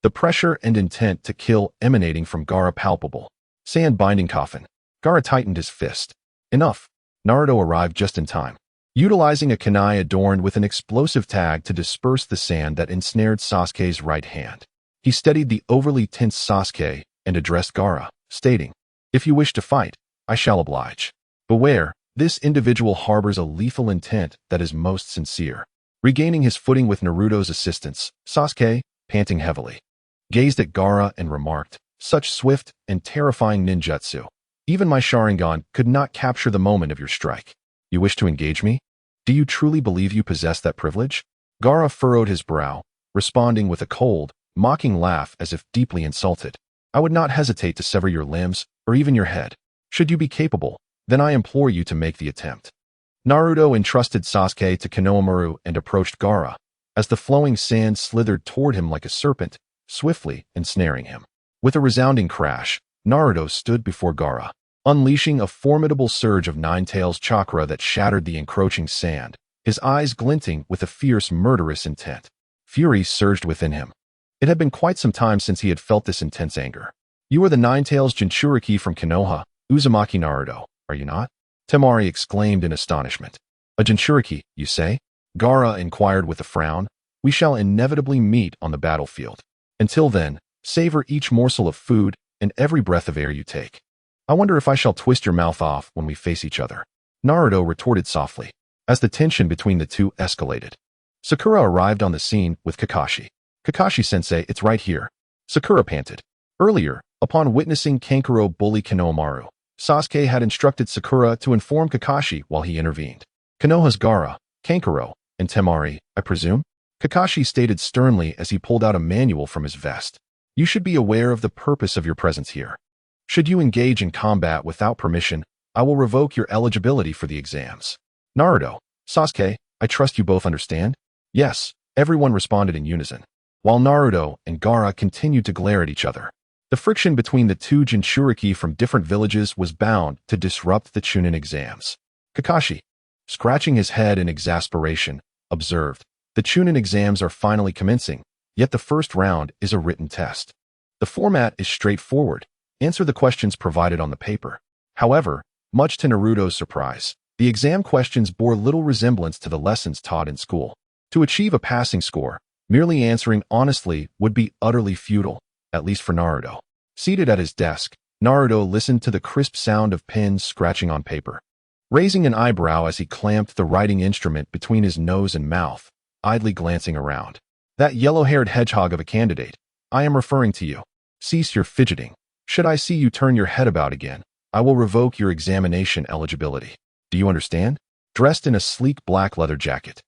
The pressure and intent to kill emanating from Gaara palpable. Sand binding coffin. Gaara tightened his fist. Enough. Naruto arrived just in time, utilizing a kunai adorned with an explosive tag to disperse the sand that ensnared Sasuke's right hand. He steadied the overly tense Sasuke and addressed Gaara, stating, If you wish to fight, I shall oblige. Beware, this individual harbors a lethal intent that is most sincere. Regaining his footing with Naruto's assistance, Sasuke, panting heavily, gazed at Gaara and remarked, Such swift and terrifying ninjutsu. Even my Sharingan could not capture the moment of your strike. You wish to engage me? Do you truly believe you possess that privilege? Gaara furrowed his brow, responding with a cold, mocking laugh as if deeply insulted. I would not hesitate to sever your limbs, or even your head. Should you be capable, then I implore you to make the attempt. Naruto entrusted Sasuke to Konohamaru and approached Gaara, as the flowing sand slithered toward him like a serpent, swiftly ensnaring him. With a resounding crash, Naruto stood before Gaara, unleashing a formidable surge of Nine-Tails chakra that shattered the encroaching sand, his eyes glinting with a fierce, murderous intent. Fury surged within him. It had been quite some time since he had felt this intense anger. You are the Nine-Tails Jinchuriki from Konoha, Uzumaki Naruto, are you not? Temari exclaimed in astonishment. A Jinchuriki, you say? Gaara inquired with a frown. We shall inevitably meet on the battlefield. Until then, savor each morsel of food and every breath of air you take. I wonder if I shall twist your mouth off when we face each other. Naruto retorted softly, as the tension between the two escalated. Sakura arrived on the scene with Kakashi. Kakashi-sensei, it's right here. Sakura panted. Earlier, upon witnessing Kankuro bully Konohamaru, Sasuke had instructed Sakura to inform Kakashi while he intervened. Konoha's Gaara, Kankuro, and Temari, I presume? Kakashi stated sternly as he pulled out a manual from his vest. You should be aware of the purpose of your presence here. Should you engage in combat without permission, I will revoke your eligibility for the exams. Naruto, Sasuke, I trust you both understand? Yes, everyone responded in unison, while Naruto and Gaara continued to glare at each other. The friction between the two Jinchuriki from different villages was bound to disrupt the Chunin exams. Kakashi, scratching his head in exasperation, observed, the Chunin exams are finally commencing, yet the first round is a written test. The format is straightforward. Answer the questions provided on the paper. However, much to Naruto's surprise, the exam questions bore little resemblance to the lessons taught in school. To achieve a passing score, merely answering honestly would be utterly futile, at least for Naruto. Seated at his desk, Naruto listened to the crisp sound of pens scratching on paper. Raising an eyebrow as he clamped the writing instrument between his nose and mouth, idly glancing around. That yellow-haired hedgehog of a candidate, I am referring to you. Cease your fidgeting. Should I see you turn your head about again, I will revoke your examination eligibility. Do you understand? Dressed in a sleek black leather jacket,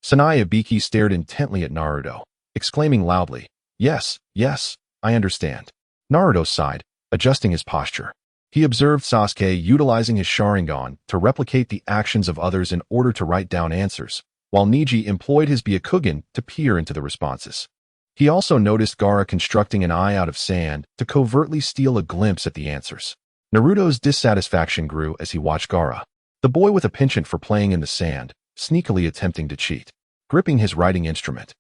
Sanaya Biki stared intently at Naruto, exclaiming loudly, Yes, yes, I understand. Naruto sighed, adjusting his posture. He observed Sasuke utilizing his Sharingan to replicate the actions of others in order to write down answers, while Neji employed his Byakugan to peer into the responses. He also noticed Gaara constructing an eye out of sand to covertly steal a glimpse at the answers. Naruto's dissatisfaction grew as he watched Gaara, the boy with a penchant for playing in the sand, sneakily attempting to cheat. Gripping his writing instrument,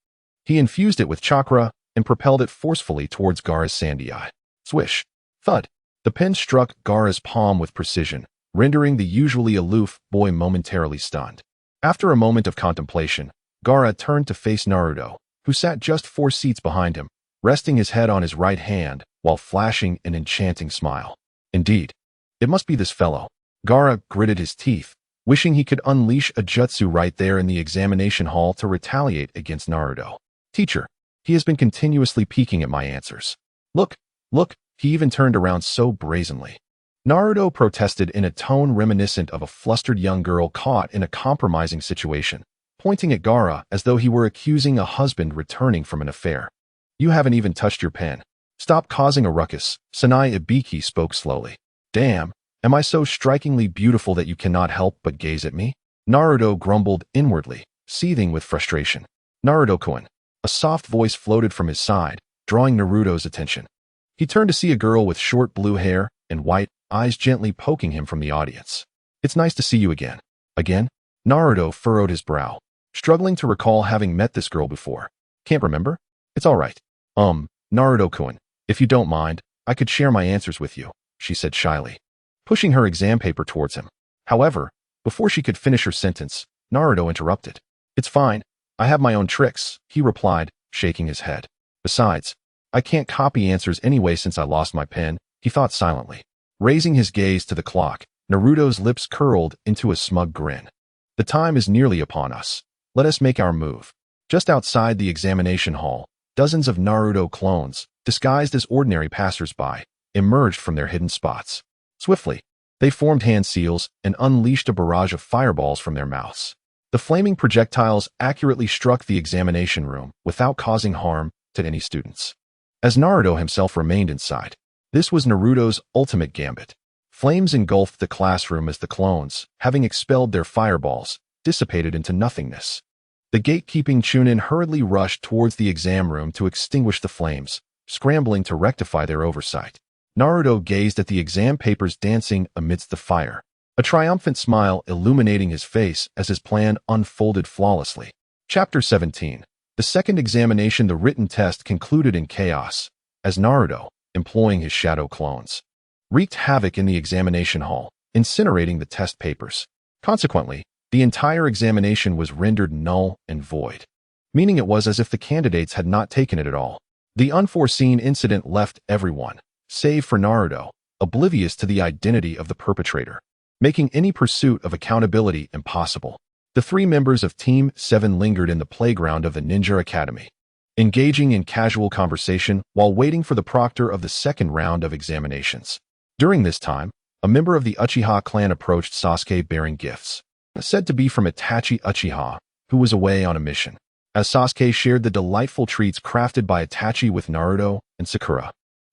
he infused it with chakra and propelled it forcefully towards Gaara's sandy eye. Swish! Thud! The pen struck Gaara's palm with precision, rendering the usually aloof boy momentarily stunned. After a moment of contemplation, Gaara turned to face Naruto, who sat just 4 seats behind him, resting his head on his right hand while flashing an enchanting smile. Indeed, it must be this fellow. Gaara gritted his teeth, wishing he could unleash a jutsu right there in the examination hall to retaliate against Naruto. Teacher, he has been continuously peeking at my answers. Look, look, he even turned around so brazenly. Naruto protested in a tone reminiscent of a flustered young girl caught in a compromising situation, pointing at Gaara as though he were accusing a husband returning from an affair. You haven't even touched your pen. Stop causing a ruckus, Sanai Ibiki spoke slowly. Damn, am I so strikingly beautiful that you cannot help but gaze at me? Naruto grumbled inwardly, seething with frustration. Naruto-kun. A soft voice floated from his side, drawing Naruto's attention. He turned to see a girl with short blue hair and white eyes gently poking him from the audience. It's nice to see you again. Again? Naruto furrowed his brow, struggling to recall having met this girl before. Can't remember? It's all right. Naruto-kun, if you don't mind, I could share my answers with you, she said shyly, pushing her exam paper towards him. However, before she could finish her sentence, Naruto interrupted. It's fine. I have my own tricks, he replied, shaking his head. Besides, I can't copy answers anyway since I lost my pen, he thought silently. Raising his gaze to the clock, Naruto's lips curled into a smug grin. The time is nearly upon us. Let us make our move. Just outside the examination hall, dozens of Naruto clones, disguised as ordinary passers-by, emerged from their hidden spots. Swiftly, they formed hand seals and unleashed a barrage of fireballs from their mouths. The flaming projectiles accurately struck the examination room without causing harm to any students. As Naruto himself remained inside, this was Naruto's ultimate gambit. Flames engulfed the classroom as the clones, having expelled their fireballs, dissipated into nothingness. The gatekeeping Chunin hurriedly rushed towards the exam room to extinguish the flames, scrambling to rectify their oversight. Naruto gazed at the exam papers dancing amidst the fire, a triumphant smile illuminating his face as his plan unfolded flawlessly. Chapter 17. The second examination, the written test, concluded in chaos, as Naruto, employing his shadow clones, wreaked havoc in the examination hall, incinerating the test papers. Consequently, the entire examination was rendered null and void, meaning it was as if the candidates had not taken it at all. The unforeseen incident left everyone, save for Naruto, oblivious to the identity of the perpetrator, making any pursuit of accountability impossible. The three members of Team 7 lingered in the playground of the Ninja Academy, engaging in casual conversation while waiting for the proctor of the second round of examinations. During this time, a member of the Uchiha clan approached Sasuke bearing gifts, said to be from Itachi Uchiha, who was away on a mission. As Sasuke shared the delightful treats crafted by Itachi with Naruto and Sakura,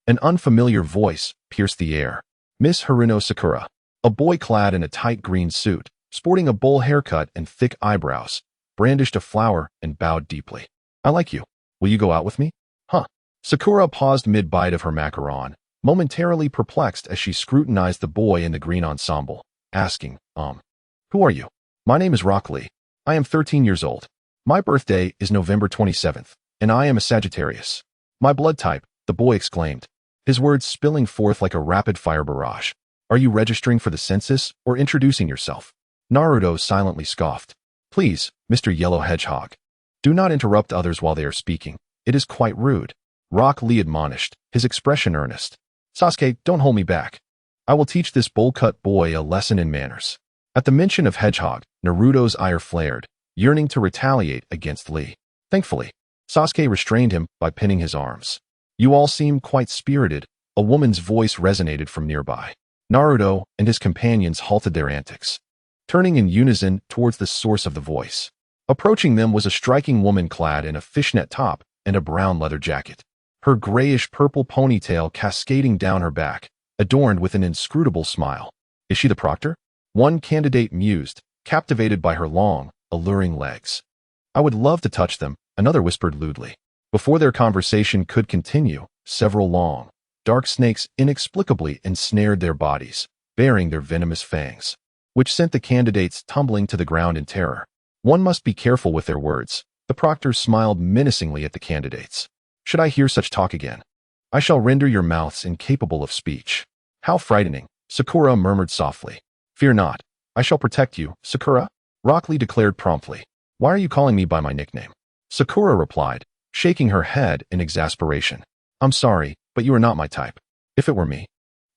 an unfamiliar voice pierced the air. Miss Haruno Sakura, a boy clad in a tight green suit, sporting a bowl haircut and thick eyebrows, brandished a flower and bowed deeply. I like you. Will you go out with me? Huh. Sakura paused mid-bite of her macaron, momentarily perplexed as she scrutinized the boy in the green ensemble, asking, Who are you? My name is Rock Lee. I am 13 years old. My birthday is November 27th, and I am a Sagittarius. My blood type, the boy exclaimed, his words spilling forth like a rapid-fire barrage. Are you registering for the census or introducing yourself? Naruto silently scoffed. Please, Mr. Yellow Hedgehog, do not interrupt others while they are speaking. It is quite rude. Rock Lee admonished, his expression earnest. Sasuke, don't hold me back. I will teach this bowl-cut boy a lesson in manners. At the mention of Hedgehog, Naruto's ire flared, yearning to retaliate against Lee. Thankfully, Sasuke restrained him by pinning his arms. You all seem quite spirited, a woman's voice resonated from nearby. Naruto and his companions halted their antics, turning in unison towards the source of the voice. Approaching them was a striking woman clad in a fishnet top and a brown leather jacket, her grayish-purple ponytail cascading down her back, adorned with an inscrutable smile. Is she the proctor? One candidate mused, captivated by her long, alluring legs. I would love to touch them, another whispered lewdly. Before their conversation could continue, several long, dark snakes inexplicably ensnared their bodies, bearing their venomous fangs, which sent the candidates tumbling to the ground in terror. One must be careful with their words. The proctor smiled menacingly at the candidates. Should I hear such talk again, I shall render your mouths incapable of speech. How frightening, Sakura murmured softly. Fear not, I shall protect you, Sakura, Rock Lee declared promptly. Why are you calling me by my nickname? Sakura replied, shaking her head in exasperation. I'm sorry, but you are not my type. If it were me,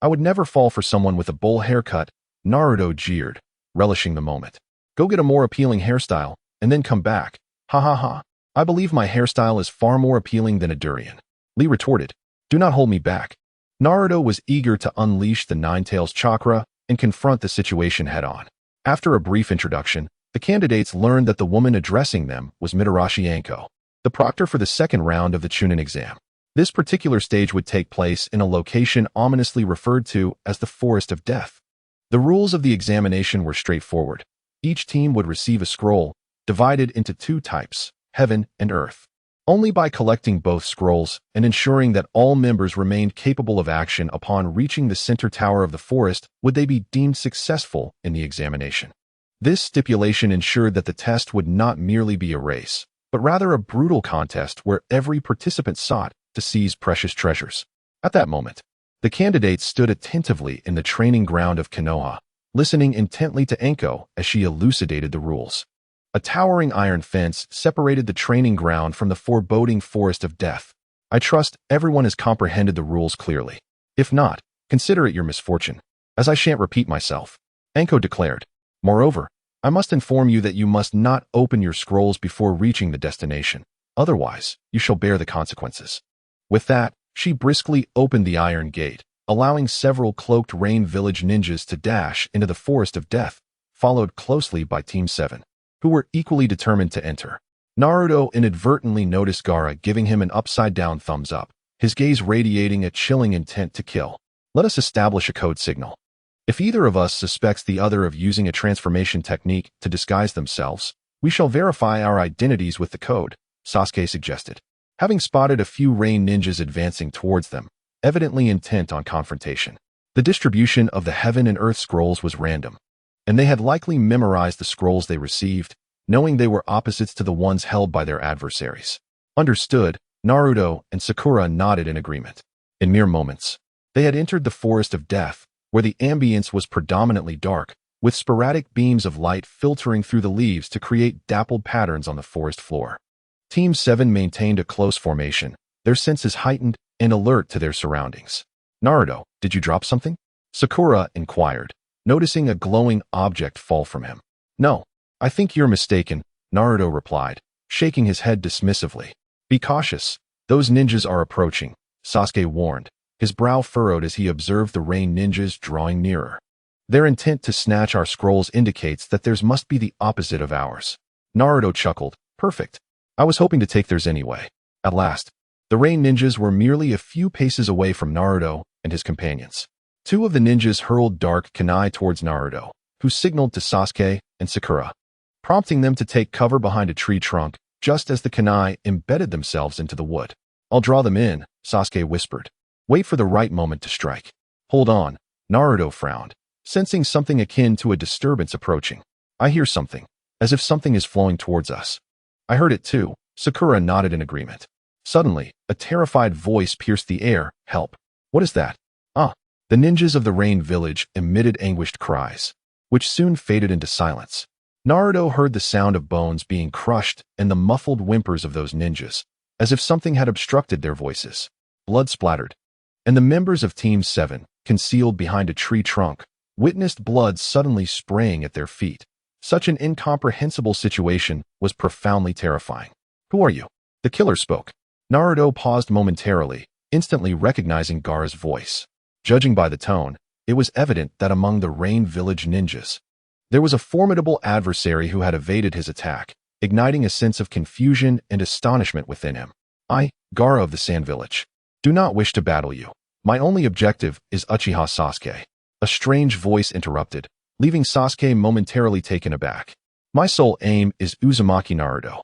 I would never fall for someone with a bowl haircut, Naruto jeered, relishing the moment. Go get a more appealing hairstyle, and then come back. Ha ha ha. I believe my hairstyle is far more appealing than a durian. Lee retorted. Do not hold me back. Naruto was eager to unleash the Nine-Tails chakra and confront the situation head-on. After a brief introduction, the candidates learned that the woman addressing them was Mitarashi Anko, the proctor for the second round of the Chunin exam. This particular stage would take place in a location ominously referred to as the Forest of Death. The rules of the examination were straightforward. Each team would receive a scroll, divided into two types, heaven and earth. Only by collecting both scrolls and ensuring that all members remained capable of action upon reaching the center tower of the forest would they be deemed successful in the examination. This stipulation ensured that the test would not merely be a race, but rather a brutal contest where every participant sought to seize precious treasures. At that moment, the candidates stood attentively in the training ground of Konoha, listening intently to Anko as she elucidated the rules. A towering iron fence separated the training ground from the foreboding forest of death. I trust everyone has comprehended the rules clearly. If not, consider it your misfortune, as I shan't repeat myself, Anko declared. Moreover, I must inform you that you must not open your scrolls before reaching the destination. Otherwise, you shall bear the consequences. With that, she briskly opened the iron gate, allowing several cloaked Rain Village ninjas to dash into the forest of death, followed closely by Team 7. Who were equally determined to enter. Naruto inadvertently noticed Gaara giving him an upside-down thumbs up, his gaze radiating a chilling intent to kill. Let us establish a code signal. If either of us suspects the other of using a transformation technique to disguise themselves, we shall verify our identities with the code, Sasuke suggested. Having spotted a few Rain ninjas advancing towards them, evidently intent on confrontation. The distribution of the Heaven and Earth scrolls was random, and they had likely memorized the scrolls they received, knowing they were opposites to the ones held by their adversaries. Understood, Naruto and Sakura nodded in agreement. In mere moments, they had entered the Forest of Death, where the ambience was predominantly dark, with sporadic beams of light filtering through the leaves to create dappled patterns on the forest floor. Team 7 maintained a close formation, their senses heightened and alert to their surroundings. Naruto, did you drop something? Sakura inquired, noticing a glowing object fall from him. No, I think you're mistaken, Naruto replied, shaking his head dismissively. Be cautious, those ninjas are approaching, Sasuke warned, his brow furrowed as he observed the Rain ninjas drawing nearer. Their intent to snatch our scrolls indicates that theirs must be the opposite of ours. Naruto chuckled, perfect. I was hoping to take theirs anyway. At last, the Rain ninjas were merely a few paces away from Naruto and his companions. Two of the ninjas hurled dark kunai towards Naruto, who signaled to Sasuke and Sakura, prompting them to take cover behind a tree trunk just as the kunai embedded themselves into the wood. I'll draw them in, Sasuke whispered. Wait for the right moment to strike. Hold on, Naruto frowned, sensing something akin to a disturbance approaching. I hear something, as if something is flowing towards us. I heard it too, Sakura nodded in agreement. Suddenly, a terrified voice pierced the air, help. What is that? Ah. The ninjas of the Rain Village emitted anguished cries, which soon faded into silence. Naruto heard the sound of bones being crushed and the muffled whimpers of those ninjas, as if something had obstructed their voices. Blood splattered, and the members of Team 7, concealed behind a tree trunk, witnessed blood suddenly spraying at their feet. Such an incomprehensible situation was profoundly terrifying. Who are you? The killer spoke. Naruto paused momentarily, instantly recognizing Gaara's voice. Judging by the tone, it was evident that among the Rain Village ninjas, there was a formidable adversary who had evaded his attack, igniting a sense of confusion and astonishment within him. I, Gaara of the Sand Village, do not wish to battle you. My only objective is Uchiha Sasuke. A strange voice interrupted, leaving Sasuke momentarily taken aback. My sole aim is Uzumaki Naruto.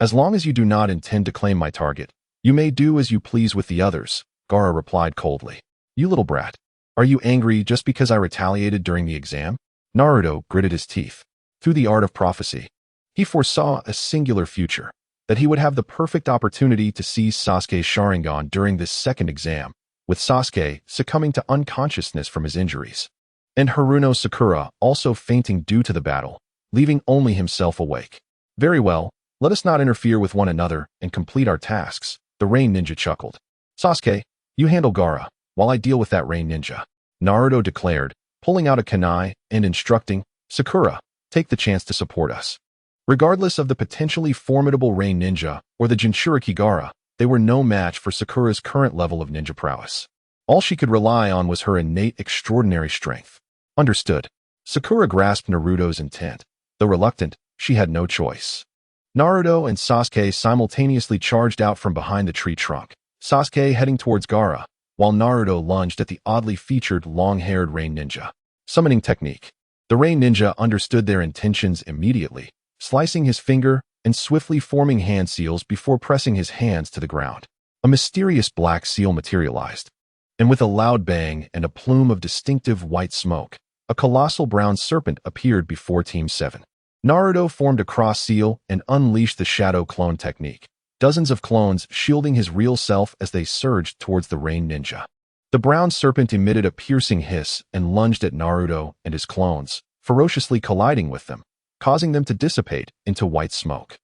As long as you do not intend to claim my target, you may do as you please with the others, Gaara replied coldly. You little brat. Are you angry just because I retaliated during the exam? Naruto gritted his teeth. Through the art of prophecy, he foresaw a singular future, that he would have the perfect opportunity to seize Sasuke's Sharingan during this second exam, with Sasuke succumbing to unconsciousness from his injuries, and Haruno Sakura also fainting due to the battle, leaving only himself awake. Very well, let us not interfere with one another and complete our tasks, the Rain Ninja chuckled. Sasuke, you handle Gaara, while I deal with that Rain Ninja, Naruto declared, pulling out a kunai and instructing, Sakura, take the chance to support us. Regardless of the potentially formidable Rain Ninja or the Jinchuriki Gaara, they were no match for Sakura's current level of ninja prowess. All she could rely on was her innate extraordinary strength. Understood. Sakura grasped Naruto's intent. Though reluctant, she had no choice. Naruto and Sasuke simultaneously charged out from behind the tree trunk, Sasuke heading towards Gaara, while Naruto lunged at the oddly featured long-haired Rain Ninja. Summoning technique. The Rain Ninja understood their intentions immediately, slicing his finger and swiftly forming hand seals before pressing his hands to the ground. A mysterious black seal materialized, and with a loud bang and a plume of distinctive white smoke, a colossal brown serpent appeared before Team 7. Naruto formed a cross seal and unleashed the shadow clone technique, dozens of clones shielding his real self as they surged towards the Rain Ninja. The brown serpent emitted a piercing hiss and lunged at Naruto and his clones, ferociously colliding with them, causing them to dissipate into white smoke.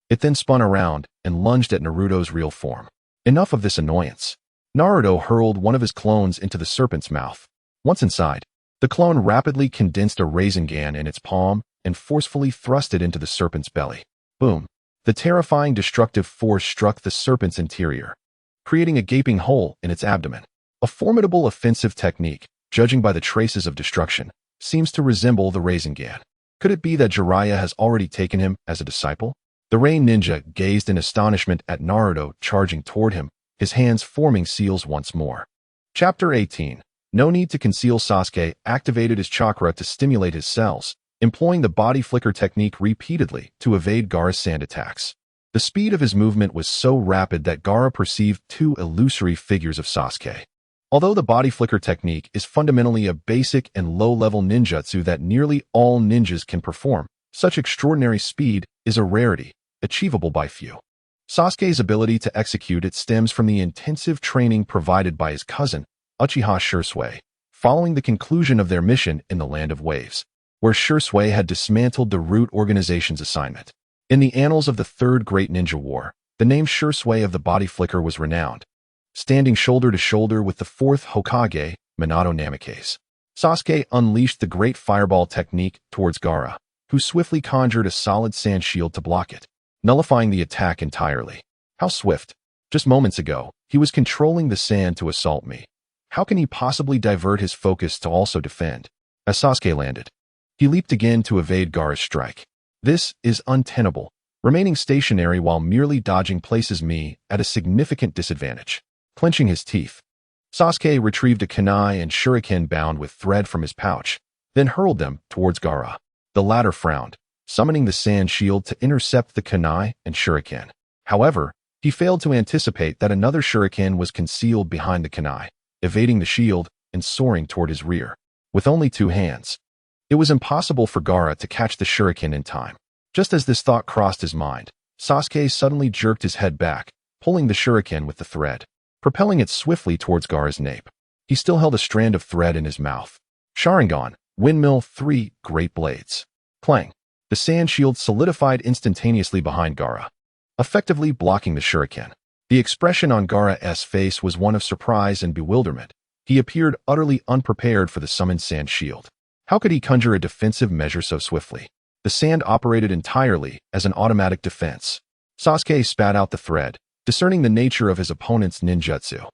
It then spun around and lunged at Naruto's real form. Enough of this annoyance. Naruto hurled one of his clones into the serpent's mouth. Once inside, the clone rapidly condensed a Rasengan in its palm and forcefully thrust it into the serpent's belly. Boom! The terrifying destructive force struck the serpent's interior, creating a gaping hole in its abdomen. A formidable offensive technique, judging by the traces of destruction, seems to resemble the Rasengan. Could it be that Jiraiya has already taken him as a disciple? The Rain Ninja gazed in astonishment at Naruto charging toward him, his hands forming seals once more. Chapter 18. No need to conceal. Sasuke activated his chakra to stimulate his cells, employing the body flicker technique repeatedly to evade Gaara's sand attacks. The speed of his movement was so rapid that Gaara perceived two illusory figures of Sasuke. Although the body flicker technique is fundamentally a basic and low-level ninjutsu that nearly all ninjas can perform, such extraordinary speed is a rarity, achievable by few. Sasuke's ability to execute it stems from the intensive training provided by his cousin, Uchiha Shursui, following the conclusion of their mission in the Land of Waves, where Shursui had dismantled the Root Organization's assignment. In the annals of the Third Great Ninja War, the name Shursui of the body flicker was renowned, standing shoulder to shoulder with the Fourth Hokage, Minato Namikaze. Sasuke unleashed the Great Fireball technique towards Gaara, who swiftly conjured a solid sand shield to block it, nullifying the attack entirely. How swift! Just moments ago, he was controlling the sand to assault me. How can he possibly divert his focus to also defend? As Sasuke landed, he leaped again to evade Gaara's strike. This is untenable. Remaining stationary while merely dodging places me at a significant disadvantage. Clenching his teeth, Sasuke retrieved a kunai and shuriken bound with thread from his pouch, then hurled them towards Gaara. The latter frowned, summoning the sand shield to intercept the kunai and shuriken. However, he failed to anticipate that another shuriken was concealed behind the kunai, evading the shield and soaring toward his rear. With only two hands, it was impossible for Gaara to catch the shuriken in time. Just as this thought crossed his mind, Sasuke suddenly jerked his head back, pulling the shuriken with the thread, propelling it swiftly towards Gaara's nape. He still held a strand of thread in his mouth. Sharingan, Windmill 3, Great Blades. Clang. The sand shield solidified instantaneously behind Gaara, effectively blocking the shuriken. The expression on Gaara's face was one of surprise and bewilderment. He appeared utterly unprepared for the summoned sand shield. How could he conjure a defensive measure so swiftly? The sand operated entirely as an automatic defense. Sasuke spat out the thread, discerning the nature of his opponent's ninjutsu.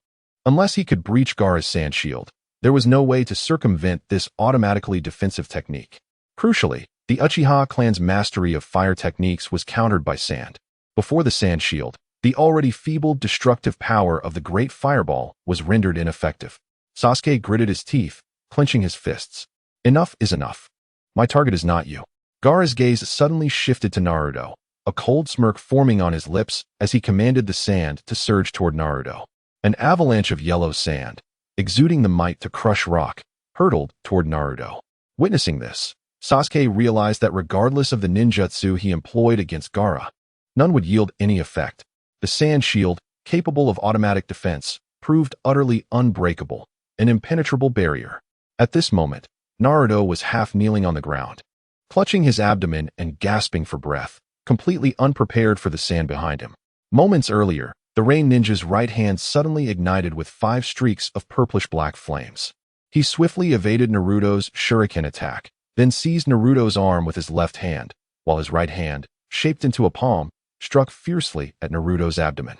Unless he could breach Gaara's sand shield, there was no way to circumvent this automatically defensive technique. Crucially, the Uchiha clan's mastery of fire techniques was countered by sand. Before the sand shield, the already feeble destructive power of the Great Fireball was rendered ineffective. Sasuke gritted his teeth, clenching his fists. Enough is enough. My target is not you. Gaara's gaze suddenly shifted to Naruto, a cold smirk forming on his lips as he commanded the sand to surge toward Naruto. An avalanche of yellow sand, exuding the might to crush rock, hurtled toward Naruto. Witnessing this, Sasuke realized that regardless of the ninjutsu he employed against Gaara, none would yield any effect. The sand shield, capable of automatic defense, proved utterly unbreakable, an impenetrable barrier. At this moment, Naruto was half kneeling on the ground, clutching his abdomen and gasping for breath, completely unprepared for the sand behind him. Moments earlier, the Rain Ninja's right hand suddenly ignited with 5 streaks of purplish-black flames. He swiftly evaded Naruto's shuriken attack, then seized Naruto's arm with his left hand, while his right hand, shaped into a palm, struck fiercely at Naruto's abdomen.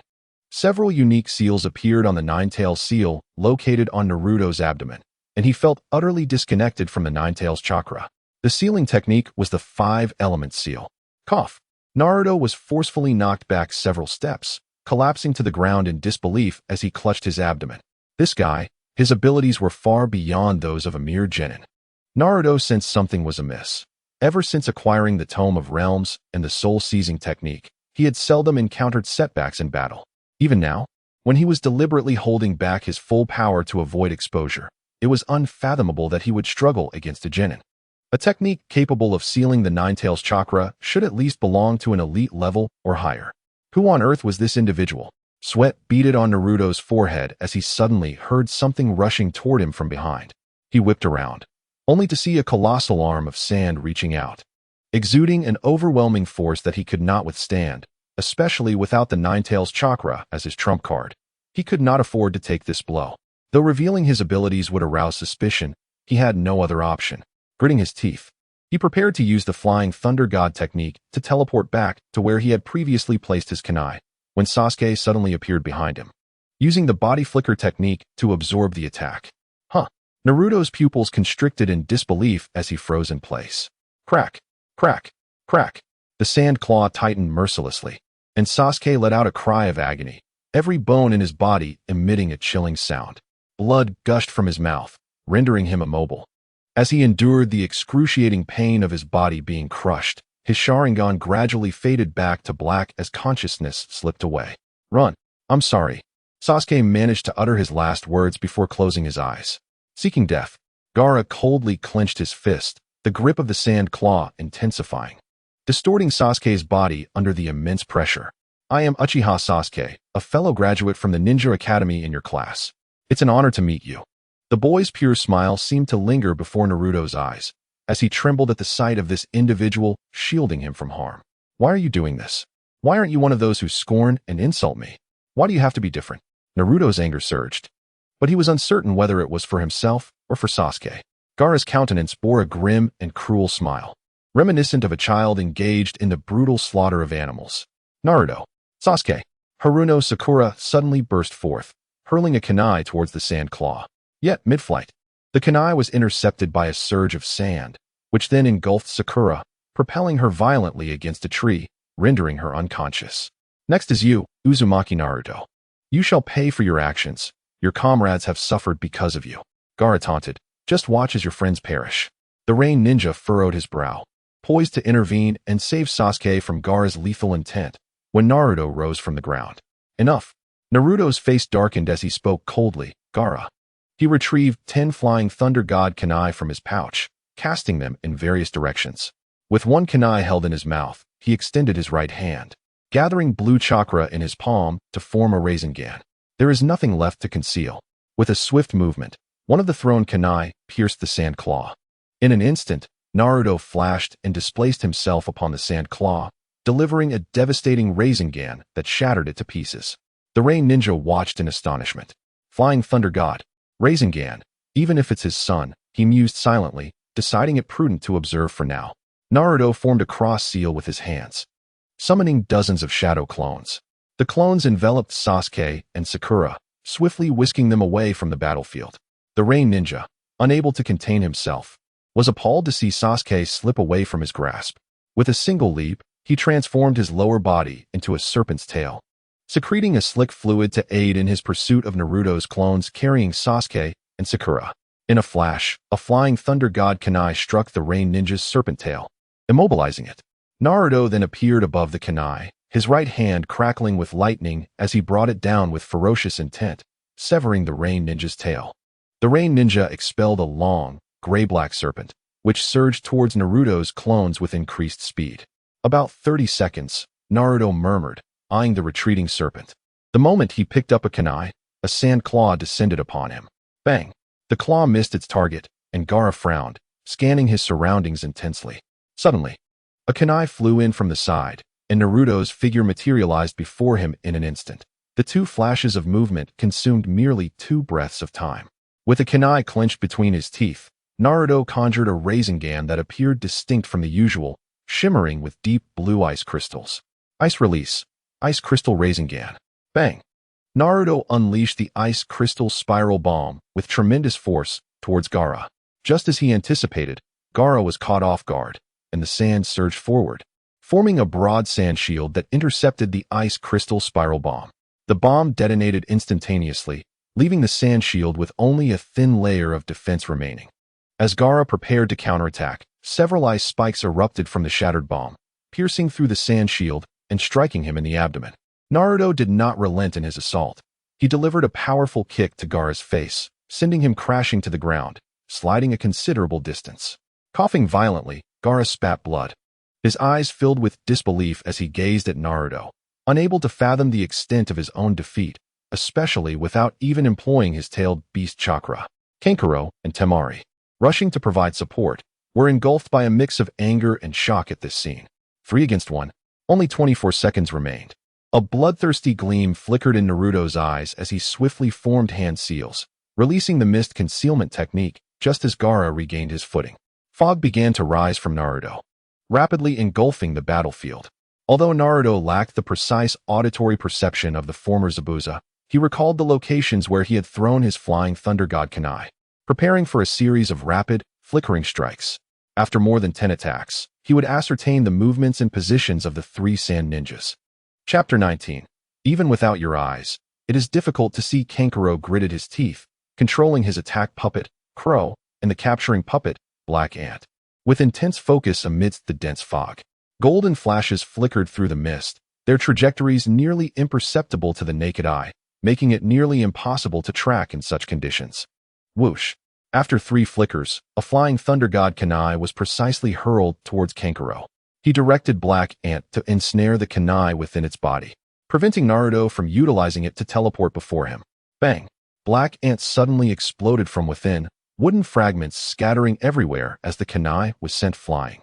Several unique seals appeared on the nine-tailed seal located on Naruto's abdomen, and he felt utterly disconnected from the nine-tails chakra. The sealing technique was the five-element seal. Cough. Naruto was forcefully knocked back several steps, collapsing to the ground in disbelief as he clutched his abdomen. This guy, his abilities were far beyond those of a mere genin. Naruto sensed something was amiss. Ever since acquiring the Tome of Realms and the soul-seizing technique, he had seldom encountered setbacks in battle. Even now, when he was deliberately holding back his full power to avoid exposure, it was unfathomable that he would struggle against a genin. A technique capable of sealing the nine-tails chakra should at least belong to an elite level or higher. Who on earth was this individual? Sweat beaded on Naruto's forehead as he suddenly heard something rushing toward him from behind. He whipped around, only to see a colossal arm of sand reaching out, exuding an overwhelming force that he could not withstand, especially without the nine-tails chakra as his trump card. He could not afford to take this blow. Though revealing his abilities would arouse suspicion, he had no other option. Gritting his teeth, he prepared to use the Flying Thunder God technique to teleport back to where he had previously placed his kunai, when Sasuke suddenly appeared behind him, using the body flicker technique to absorb the attack. Naruto's pupils constricted in disbelief as he froze in place. Crack, crack, crack. The sand claw tightened mercilessly, and Sasuke let out a cry of agony, every bone in his body emitting a chilling sound. Blood gushed from his mouth, rendering him immobile. As he endured the excruciating pain of his body being crushed, his Sharingan gradually faded back to black as consciousness slipped away. Run. I'm sorry. Sasuke managed to utter his last words before closing his eyes. Seeking death, Gaara coldly clenched his fist, the grip of the sand claw intensifying, distorting Sasuke's body under the immense pressure. I am Uchiha Sasuke, a fellow graduate from the Ninja Academy in your class. It's an honor to meet you. The boy's pure smile seemed to linger before Naruto's eyes, as he trembled at the sight of this individual shielding him from harm. Why are you doing this? Why aren't you one of those who scorn and insult me? Why do you have to be different? Naruto's anger surged, but he was uncertain whether it was for himself or for Sasuke. Gaara's countenance bore a grim and cruel smile, reminiscent of a child engaged in the brutal slaughter of animals. Naruto, Sasuke, Haruno Sakura suddenly burst forth, hurling a kunai towards the sand claw. Yet, mid-flight, the kunai was intercepted by a surge of sand, which then engulfed Sakura, propelling her violently against a tree, rendering her unconscious. Next is you, Uzumaki Naruto. You shall pay for your actions. Your comrades have suffered because of you. Gaara taunted. Just watch as your friends perish. The Rain Ninja furrowed his brow, poised to intervene and save Sasuke from Gaara's lethal intent, when Naruto rose from the ground. Enough. Naruto's face darkened as he spoke coldly. Gaara. He retrieved 10 Flying Thunder God kunai from his pouch, casting them in various directions. With one kunai held in his mouth, he extended his right hand, gathering blue chakra in his palm to form a Rasengan. There is nothing left to conceal. With a swift movement, one of the thrown kunai pierced the sand claw. In an instant, Naruto flashed and displaced himself upon the sand claw, delivering a devastating Rasengan that shattered it to pieces. The Rain Ninja watched in astonishment. Flying Thunder God, Rasengan, even if it's his son, he mused silently, deciding it prudent to observe for now. Naruto formed a cross seal with his hands, summoning dozens of shadow clones. The clones enveloped Sasuke and Sakura, swiftly whisking them away from the battlefield. The Rain Ninja, unable to contain himself, was appalled to see Sasuke slip away from his grasp. With a single leap, he transformed his lower body into a serpent's tail, secreting a slick fluid to aid in his pursuit of Naruto's clones carrying Sasuke and Sakura. In a flash, a Flying Thunder God kunai struck the Rain Ninja's serpent tail, immobilizing it. Naruto then appeared above the kunai, his right hand crackling with lightning as he brought it down with ferocious intent, severing the Rain Ninja's tail. The Rain Ninja expelled a long, gray-black serpent, which surged towards Naruto's clones with increased speed. About 30 seconds, Naruto murmured, eyeing the retreating serpent. The moment he picked up a kunai, a sand claw descended upon him. Bang! The claw missed its target, and Gaara frowned, scanning his surroundings intensely. Suddenly, a kunai flew in from the side, and Naruto's figure materialized before him in an instant. The two flashes of movement consumed merely 2 breaths of time. With a kunai clenched between his teeth, Naruto conjured a Rasengan that appeared distinct from the usual, shimmering with deep blue ice crystals. Ice release. Ice crystal Rasengan. Bang! Naruto unleashed the ice crystal spiral bomb with tremendous force towards Gaara. Just as he anticipated, Gaara was caught off guard, and the sand surged forward, forming a broad sand shield that intercepted the ice crystal spiral bomb. The bomb detonated instantaneously, leaving the sand shield with only a thin layer of defense remaining. As Gaara prepared to counterattack, several ice spikes erupted from the shattered bomb, piercing through the sand shield and striking him in the abdomen. Naruto did not relent in his assault. He delivered a powerful kick to Gaara's face, sending him crashing to the ground, sliding a considerable distance. Coughing violently, Gaara spat blood. His eyes filled with disbelief as he gazed at Naruto, unable to fathom the extent of his own defeat, especially without even employing his tailed beast chakra. Kankuro and Temari, rushing to provide support, were engulfed by a mix of anger and shock at this scene. 3 against 1. Only 24 seconds remained. A bloodthirsty gleam flickered in Naruto's eyes as he swiftly formed hand seals, releasing the mist concealment technique just as Gaara regained his footing. Fog began to rise from Naruto, rapidly engulfing the battlefield. Although Naruto lacked the precise auditory perception of the former Zabuza, he recalled the locations where he had thrown his flying thunder god kunai, preparing for a series of rapid, flickering strikes. After more than 10 attacks, he would ascertain the movements and positions of the 3 sand ninjas. Chapter 19. Even without your eyes, it is difficult to see. Kankuro gritted his teeth, controlling his attack puppet, Crow, and the capturing puppet, Black Ant, with intense focus amidst the dense fog. Golden flashes flickered through the mist, their trajectories nearly imperceptible to the naked eye, making it nearly impossible to track in such conditions. Whoosh! After 3 flickers, a flying thunder god kunai was precisely hurled towards Kankuro. He directed Black Ant to ensnare the kunai within its body, preventing Naruto from utilizing it to teleport before him. Bang! Black Ant suddenly exploded from within, wooden fragments scattering everywhere as the kunai was sent flying,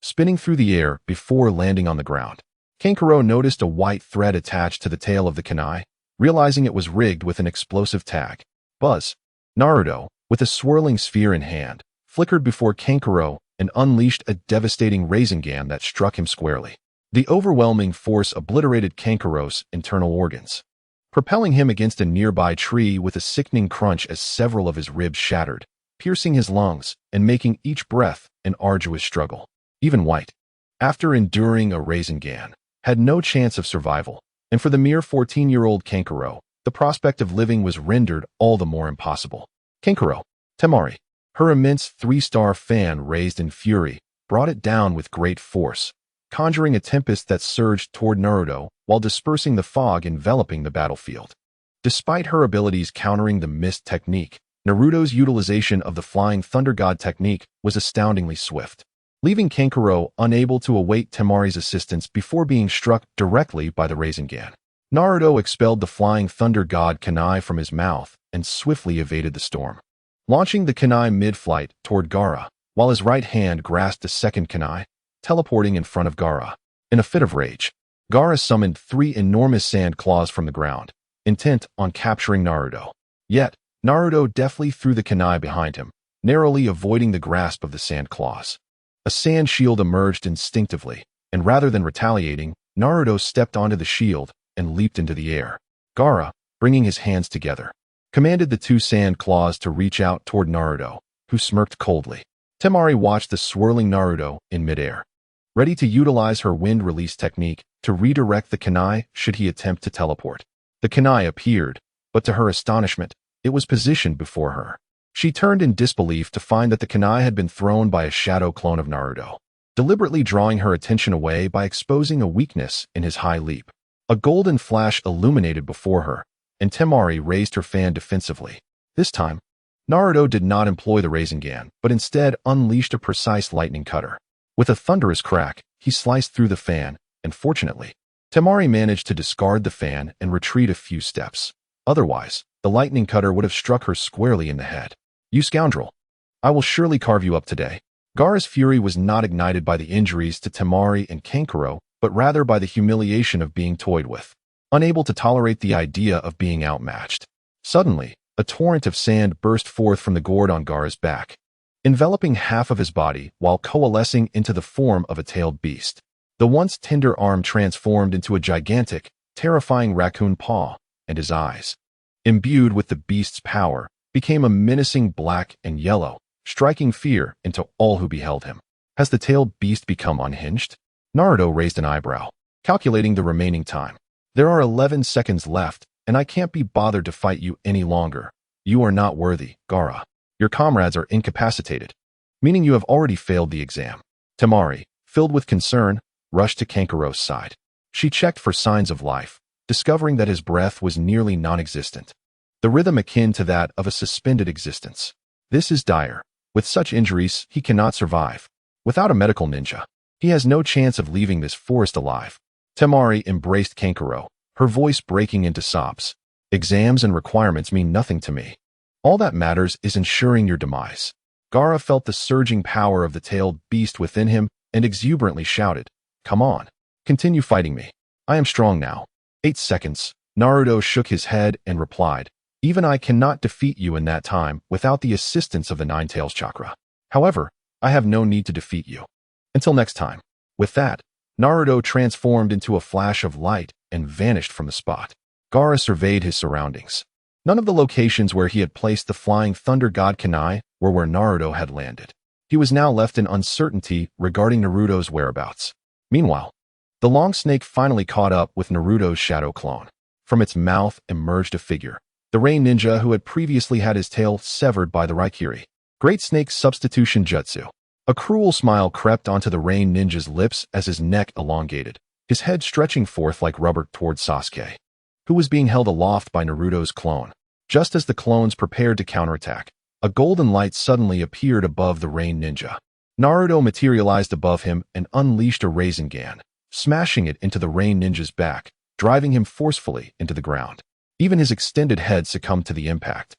spinning through the air before landing on the ground. Kankuro noticed a white thread attached to the tail of the kunai, realizing it was rigged with an explosive tag. Buzz! Naruto, with a swirling sphere in hand, flickered before Kankuro and unleashed a devastating Rasengan that struck him squarely. The overwhelming force obliterated Kankuro's internal organs, propelling him against a nearby tree with a sickening crunch as several of his ribs shattered, piercing his lungs and making each breath an arduous struggle. Even White, after enduring a Rasengan, had no chance of survival, and for the mere 14-year-old Kankuro, the prospect of living was rendered all the more impossible. Kankuro, Temari, her immense 3-star fan raised in fury, brought it down with great force, conjuring a tempest that surged toward Naruto while dispersing the fog enveloping the battlefield. Despite her abilities countering the mist technique, Naruto's utilization of the flying thunder god technique was astoundingly swift, leaving Kankuro unable to await Temari's assistance before being struck directly by the Rasengan. Naruto expelled the flying thunder god kunai from his mouth and swiftly evaded the storm, launching the kunai mid-flight toward Gaara, while his right hand grasped a second kunai, teleporting in front of Gaara. In a fit of rage, Gaara summoned 3 enormous sand claws from the ground, intent on capturing Naruto. Yet, Naruto deftly threw the kunai behind him, narrowly avoiding the grasp of the sand claws. A sand shield emerged instinctively, and rather than retaliating, Naruto stepped onto the shield and leaped into the air. Gaara, bringing his hands together, commanded the 2 sand claws to reach out toward Naruto, who smirked coldly. Temari watched the swirling Naruto in midair, ready to utilize her wind release technique to redirect the kunai should he attempt to teleport. The kunai appeared, but to her astonishment, it was positioned before her. She turned in disbelief to find that the kunai had been thrown by a shadow clone of Naruto, deliberately drawing her attention away by exposing a weakness in his high leap. A golden flash illuminated before her, and Temari raised her fan defensively. This time, Naruto did not employ the Rasengan, but instead unleashed a precise lightning cutter. With a thunderous crack, he sliced through the fan, and fortunately, Temari managed to discard the fan and retreat a few steps. Otherwise, the lightning cutter would have struck her squarely in the head. "You scoundrel! I will surely carve you up today." Gaara's fury was not ignited by the injuries to Temari and Kankuro, but rather by the humiliation of being toyed with, unable to tolerate the idea of being outmatched. Suddenly, a torrent of sand burst forth from the gourd on Gaara's back. enveloping half of his body while coalescing into the form of a tailed beast. The once tender arm transformed into a gigantic, terrifying raccoon paw, and his eyes, imbued with the beast's power, became a menacing black and yellow, striking fear into all who beheld him. Has the tailed beast become unhinged? Naruto raised an eyebrow, calculating the remaining time. There are 11 seconds left, and I can't be bothered to fight you any longer. You are not worthy, Gaara. Your comrades are incapacitated, meaning you have already failed the exam. Temari, filled with concern, rushed to Kankuro's side. She checked for signs of life, discovering that his breath was nearly non-existent, the rhythm akin to that of a suspended existence. This is dire. With such injuries, he cannot survive. Without a medical ninja, he has no chance of leaving this forest alive. Temari embraced Kankuro, her voice breaking into sobs. Exams and requirements mean nothing to me. All that matters is ensuring your demise. Gaara felt the surging power of the tailed beast within him and exuberantly shouted, "Come on, continue fighting me. I am strong now." 8 seconds. Naruto shook his head and replied, "Even I cannot defeat you in that time without the assistance of the Nine Tails chakra. However, I have no need to defeat you. Until next time." With that, Naruto transformed into a flash of light and vanished from the spot. Gaara surveyed his surroundings. None of the locations where he had placed the flying thunder god kunai were where Naruto had landed. He was now left in uncertainty regarding Naruto's whereabouts. Meanwhile, the long snake finally caught up with Naruto's shadow clone. From its mouth emerged a figure, the rain ninja who had previously had his tail severed by the Raikiri. Great Snake Substitution Jutsu. A cruel smile crept onto the rain ninja's lips as his neck elongated, his head stretching forth like rubber towards Sasuke, who was being held aloft by Naruto's clone. Just as the clones prepared to counterattack, a golden light suddenly appeared above the rain ninja. Naruto materialized above him and unleashed a Rasengan, smashing it into the rain ninja's back, driving him forcefully into the ground. Even his extended head succumbed to the impact.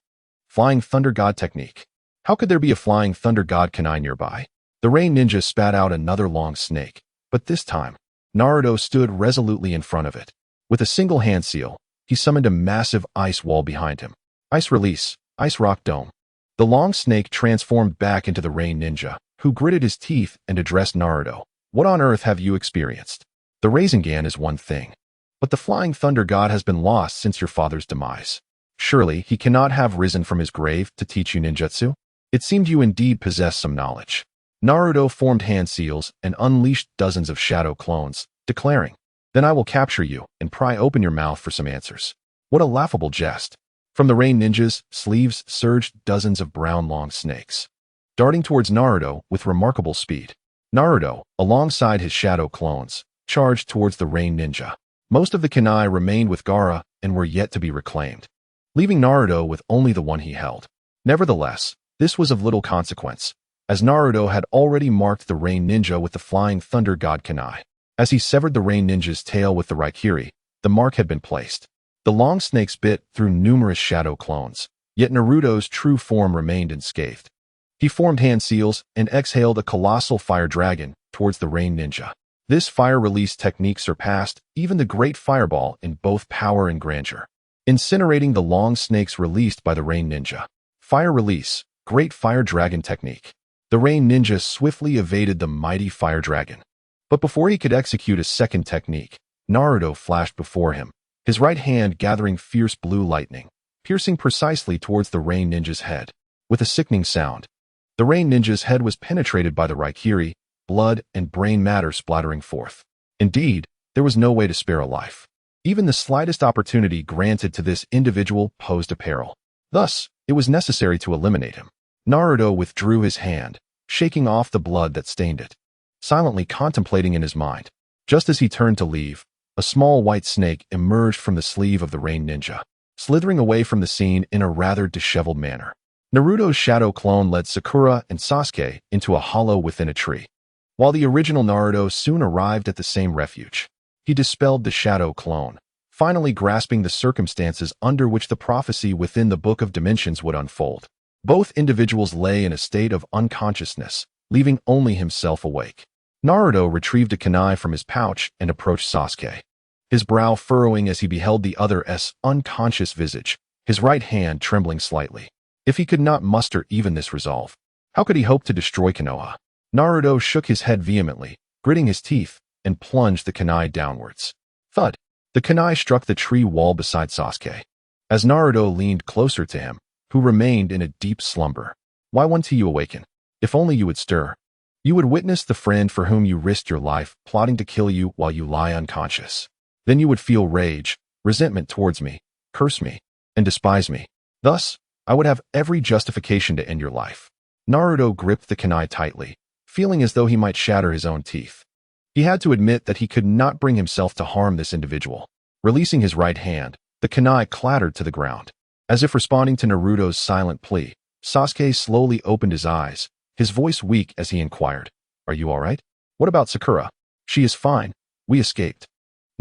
Flying Thunder God Technique. How could there be a Flying Thunder God kunai nearby? The rain ninja spat out another long snake, but this time, Naruto stood resolutely in front of it. With a single hand seal, he summoned a massive ice wall behind him. Ice Release, Ice Rock Dome. The long snake transformed back into the rain ninja, who gritted his teeth and addressed Naruto. "What on earth have you experienced? The Rasengan is one thing, but the Flying Thunder God has been lost since your father's demise. Surely he cannot have risen from his grave to teach you ninjutsu? It seemed you indeed possessed some knowledge." Naruto formed hand seals and unleashed dozens of shadow clones, declaring, "Then I will capture you and pry open your mouth for some answers." What a laughable jest. From the rain ninja's sleeves surged dozens of brown long snakes, darting towards Naruto with remarkable speed. Naruto, alongside his shadow clones, charged towards the rain ninja. Most of the kunai remained with Gaara and were yet to be reclaimed, leaving Naruto with only the one he held. Nevertheless, this was of little consequence, as Naruto had already marked the rain ninja with the Flying Thunder God kunai. As he severed the rain ninja's tail with the Raikiri, the mark had been placed. The long snakes bit through numerous shadow clones, yet Naruto's true form remained unscathed. He formed hand seals and exhaled a colossal fire dragon towards the rain ninja. This fire release technique surpassed even the great fireball in both power and grandeur, incinerating the long snakes released by the rain ninja. Fire release, great fire dragon technique. The rain ninja swiftly evaded the mighty fire dragon. But before he could execute a second technique, Naruto flashed before him, his right hand gathering fierce blue lightning, piercing precisely towards the rain ninja's head. With a sickening sound, the rain ninja's head was penetrated by the Raikiri, blood and brain matter splattering forth. Indeed, there was no way to spare a life. Even the slightest opportunity granted to this individual posed a peril. Thus, it was necessary to eliminate him. Naruto withdrew his hand, shaking off the blood that stained it, silently contemplating in his mind. Just as he turned to leave, a small white snake emerged from the sleeve of the rain ninja, slithering away from the scene in a rather disheveled manner. Naruto's shadow clone led Sakura and Sasuke into a hollow within a tree, while the original Naruto soon arrived at the same refuge. He dispelled the shadow clone, finally grasping the circumstances under which the prophecy within the Book of Dimensions would unfold. Both individuals lay in a state of unconsciousness, leaving only himself awake. Naruto retrieved a kunai from his pouch and approached Sasuke, his brow furrowing as he beheld the other's unconscious visage, his right hand trembling slightly. If he could not muster even this resolve, How could he hope to destroy Konoha? Naruto shook his head vehemently, gritting his teeth, and plunged the kunai downwards. Thud! The kunai struck the tree wall beside Sasuke. As Naruto leaned closer to him, who remained in a deep slumber. Why won't you awaken? If only you would stir. You would witness the friend for whom you risked your life plotting to kill you while you lie unconscious. Then you would feel rage, resentment towards me, curse me, and despise me. Thus, I would have every justification to end your life. Naruto gripped the kunai tightly, feeling as though he might shatter his own teeth. He had to admit that he could not bring himself to harm this individual. Releasing his right hand, the kunai clattered to the ground. As if responding to Naruto's silent plea, Sasuke slowly opened his eyes, his voice weak as he inquired, "Are you all right? What about Sakura?" "She is fine. We escaped."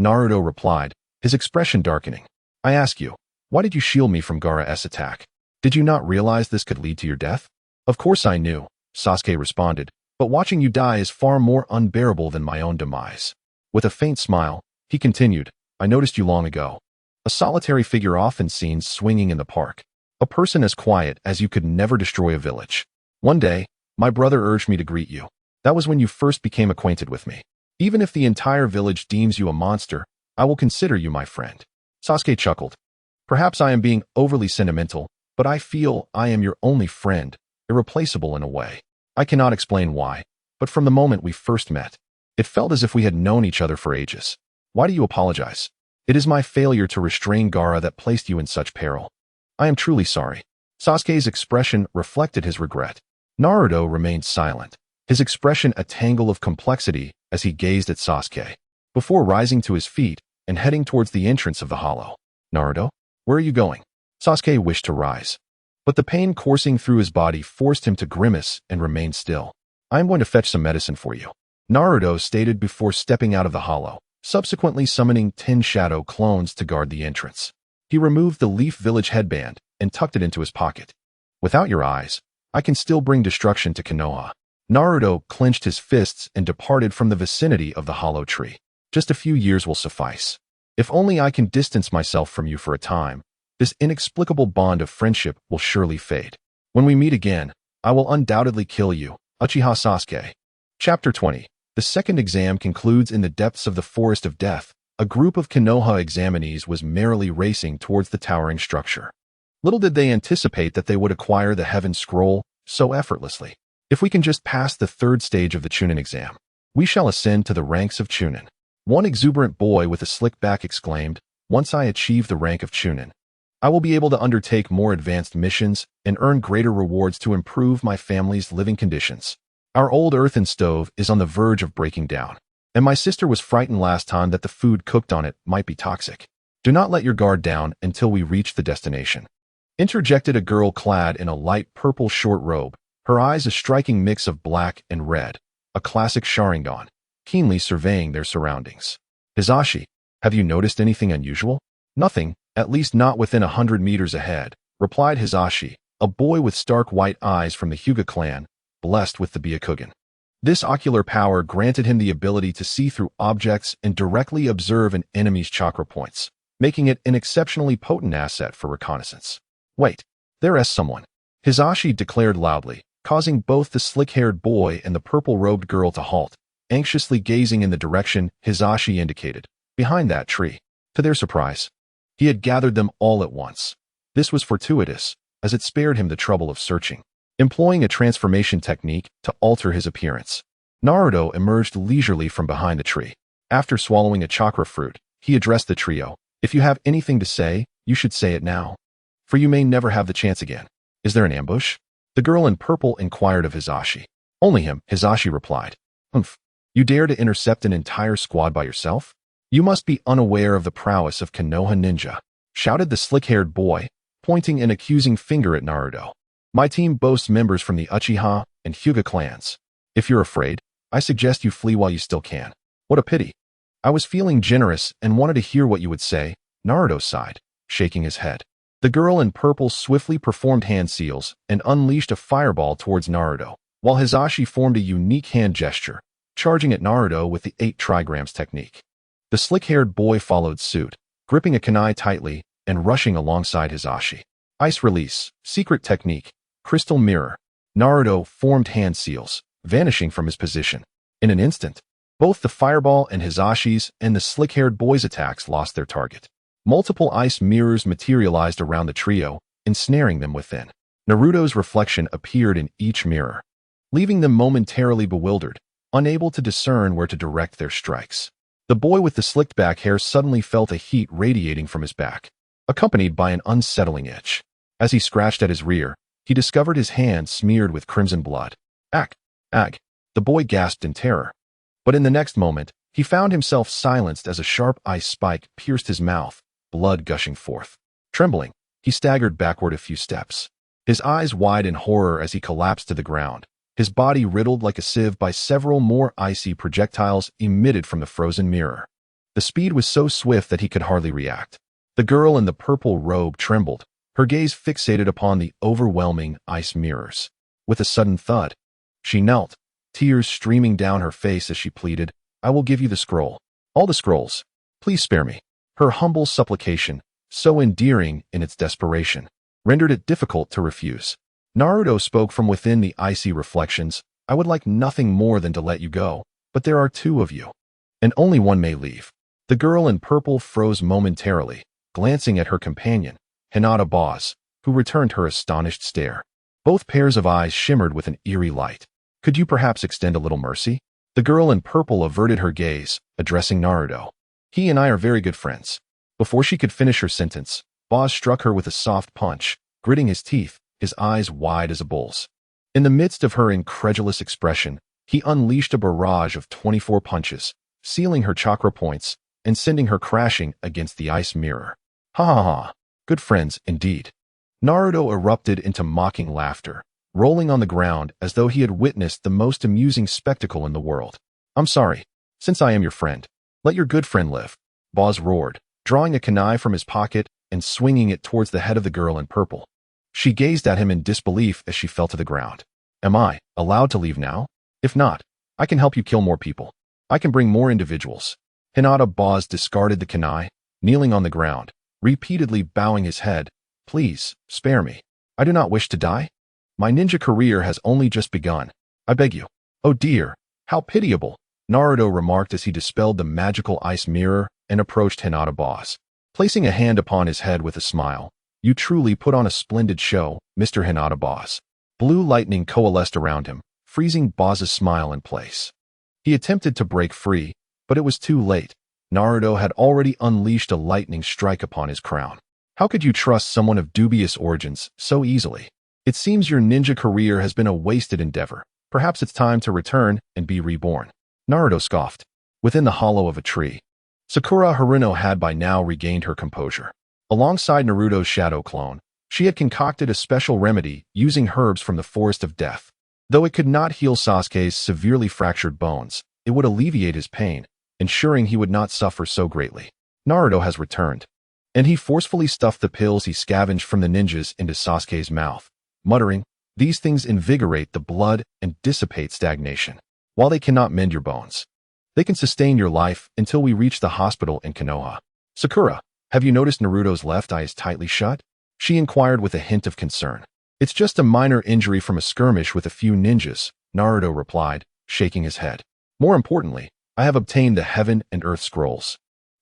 Naruto replied, his expression darkening. "I ask you, why did you shield me from Gaara's attack? Did you not realize this could lead to your death?" "Of course I knew," Sasuke responded, "but watching you die is far more unbearable than my own demise." With a faint smile, he continued, "I noticed you long ago. A solitary figure often seen swinging in the park. A person as quiet as you could never destroy a village. One day, my brother urged me to greet you. That was when you first became acquainted with me. Even if the entire village deems you a monster, I will consider you my friend." Sasuke chuckled. "Perhaps I am being overly sentimental, but I feel I am your only friend, irreplaceable in a way. I cannot explain why, but from the moment we first met, it felt as if we had known each other for ages. Why do you apologize? It is my failure to restrain Gaara that placed you in such peril. I am truly sorry." Sasuke's expression reflected his regret. Naruto remained silent, his expression a tangle of complexity as he gazed at Sasuke, before rising to his feet and heading towards the entrance of the hollow. "Naruto, where are you going?" Sasuke wished to rise, but the pain coursing through his body forced him to grimace and remain still. "I am going to fetch some medicine for you," Naruto stated before stepping out of the hollow, subsequently summoning 10 shadow clones to guard the entrance. He removed the Leaf Village headband and tucked it into his pocket. "Without your eyes, I can still bring destruction to Konoha." Naruto clenched his fists and departed from the vicinity of the hollow tree. "Just a few years will suffice. If only I can distance myself from you for a time, this inexplicable bond of friendship will surely fade. When we meet again, I will undoubtedly kill you, Uchiha Sasuke." Chapter 20. The second exam concludes in the depths of the Forest of Death. A group of Konoha examinees was merrily racing towards the towering structure. Little did they anticipate that they would acquire the Heaven Scroll so effortlessly. "If we can just pass the third stage of the Chunin exam, we shall ascend to the ranks of Chunin." One exuberant boy with a slick back exclaimed, "Once I achieve the rank of Chunin, I will be able to undertake more advanced missions and earn greater rewards to improve my family's living conditions. Our old earthen stove is on the verge of breaking down, and my sister was frightened last time that the food cooked on it might be toxic. Do not let your guard down until we reach the destination," interjected a girl clad in a light purple short robe, her eyes a striking mix of black and red, a classic Sharingan, keenly surveying their surroundings. "Hisashi, have you noticed anything unusual?" "Nothing, at least not within 100 meters ahead," replied Hisashi, a boy with stark white eyes from the Hyuga clan, blessed with the Byakugan. This ocular power granted him the ability to see through objects and directly observe an enemy's chakra points, making it an exceptionally potent asset for reconnaissance. "Wait, there is someone," Hisashi declared loudly, causing both the slick-haired boy and the purple-robed girl to halt, anxiously gazing in the direction Hisashi indicated, behind that tree. To their surprise, he had gathered them all at once. This was fortuitous, as it spared him the trouble of searching. Employing a transformation technique to alter his appearance, Naruto emerged leisurely from behind the tree. After swallowing a chakra fruit, he addressed the trio. "If you have anything to say, you should say it now, for you may never have the chance again." "Is there an ambush?" the girl in purple inquired of Hisashi. "Only him," Hisashi replied. "Humph. You dare to intercept an entire squad by yourself? You must be unaware of the prowess of Konoha ninja," shouted the slick-haired boy, pointing an accusing finger at Naruto. "My team boasts members from the Uchiha and Hyuga clans. If you're afraid, I suggest you flee while you still can." "What a pity. I was feeling generous and wanted to hear what you would say," Naruto sighed, shaking his head. The girl in purple swiftly performed hand seals and unleashed a fireball towards Naruto, while Hisashi formed a unique hand gesture, charging at Naruto with the 8 trigrams technique. The slick-haired boy followed suit, gripping a kunai tightly and rushing alongside Hisashi. Ice release, secret technique, crystal mirror. Naruto formed hand seals, vanishing from his position. In an instant, both the fireball and Hizashi's and the slick-haired boy's attacks lost their target. Multiple ice mirrors materialized around the trio, ensnaring them within. Naruto's reflection appeared in each mirror, leaving them momentarily bewildered, unable to discern where to direct their strikes. The boy with the slicked back hair suddenly felt a heat radiating from his back, accompanied by an unsettling itch. As he scratched at his rear, he discovered his hand smeared with crimson blood. Ag! Ag! The boy gasped in terror. But in the next moment, he found himself silenced as a sharp ice spike pierced his mouth, blood gushing forth. Trembling, he staggered backward a few steps, his eyes wide in horror as he collapsed to the ground, his body riddled like a sieve by several more icy projectiles emitted from the frozen mirror. The speed was so swift that he could hardly react. The girl in the purple robe trembled, her gaze fixated upon the overwhelming ice mirrors. With a sudden thud, she knelt, tears streaming down her face as she pleaded, "I will give you the scroll. All the scrolls. Please spare me." Her humble supplication, so endearing in its desperation, rendered it difficult to refuse. Naruto spoke from within the icy reflections, "I would like nothing more than to let you go, but there are two of you, and only one may leave." The girl in purple froze momentarily, glancing at her companion, Hinata Boz, who returned her astonished stare. Both pairs of eyes shimmered with an eerie light. "Could you perhaps extend a little mercy?" The girl in purple averted her gaze, addressing Naruto. "He and I are very good friends." Before she could finish her sentence, Boz struck her with a soft punch, gritting his teeth, his eyes wide as a bull's. In the midst of her incredulous expression, he unleashed a barrage of 24 punches, sealing her chakra points and sending her crashing against the ice mirror. "Ha ha ha! Good friends, indeed." Naruto erupted into mocking laughter, rolling on the ground as though he had witnessed the most amusing spectacle in the world. "I'm sorry. Since I am your friend, let your good friend live," Boz roared, drawing a kunai from his pocket and swinging it towards the head of the girl in purple. She gazed at him in disbelief as she fell to the ground. "Am I allowed to leave now? If not, I can help you kill more people. I can bring more individuals." Hinata Boz discarded the kunai, kneeling on the ground, repeatedly bowing his head. "Please, spare me. I do not wish to die. My ninja career has only just begun. I beg you." "Oh dear, how pitiable," Naruto remarked as he dispelled the magical ice mirror and approached Hinata Boz. Placing a hand upon his head with a smile, "You truly put on a splendid show, Mr. Hinata Boz." Blue lightning coalesced around him, freezing Boz's smile in place. He attempted to break free, but it was too late. Naruto had already unleashed a lightning strike upon his crown. "How could you trust someone of dubious origins so easily? It seems your ninja career has been a wasted endeavor. Perhaps it's time to return and be reborn." Naruto scoffed. Within the hollow of a tree, Sakura Haruno had by now regained her composure. Alongside Naruto's shadow clone, she had concocted a special remedy using herbs from the Forest of Death. Though it could not heal Sasuke's severely fractured bones, it would alleviate his pain, ensuring he would not suffer so greatly. Naruto has returned, and he forcefully stuffed the pills he scavenged from the ninjas into Sasuke's mouth, muttering, "These things invigorate the blood and dissipate stagnation. While they cannot mend your bones, they can sustain your life until we reach the hospital in Konoha." "Sakura, have you noticed Naruto's left eye is tightly shut?" she inquired with a hint of concern. "It's just a minor injury from a skirmish with a few ninjas," Naruto replied, shaking his head. "More importantly, I have obtained the Heaven and Earth Scrolls.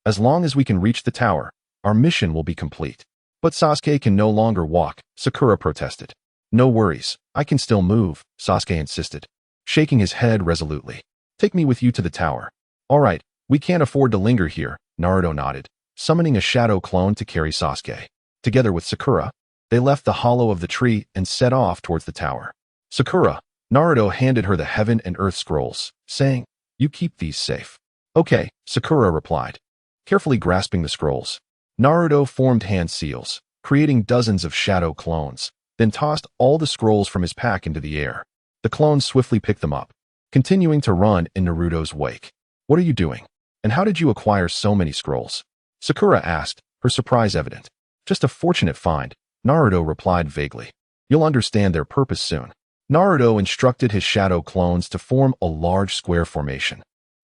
As long as we can reach the tower, our mission will be complete." "But Sasuke can no longer walk," Sakura protested. "No worries, I can still move," Sasuke insisted, shaking his head resolutely. "Take me with you to the tower." "All right, we can't afford to linger here," Naruto nodded, summoning a shadow clone to carry Sasuke. Together with Sakura, they left the hollow of the tree and set off towards the tower. "Sakura," Naruto handed her the Heaven and Earth Scrolls, saying, "You keep these safe." "Okay," Sakura replied, carefully grasping the scrolls. Naruto formed hand seals, creating dozens of shadow clones, then tossed all the scrolls from his pack into the air. The clones swiftly picked them up, continuing to run in Naruto's wake. "What are you doing? And how did you acquire so many scrolls?" Sakura asked, her surprise evident. "Just a fortunate find," Naruto replied vaguely. "You'll understand their purpose soon." Naruto instructed his shadow clones to form a large square formation,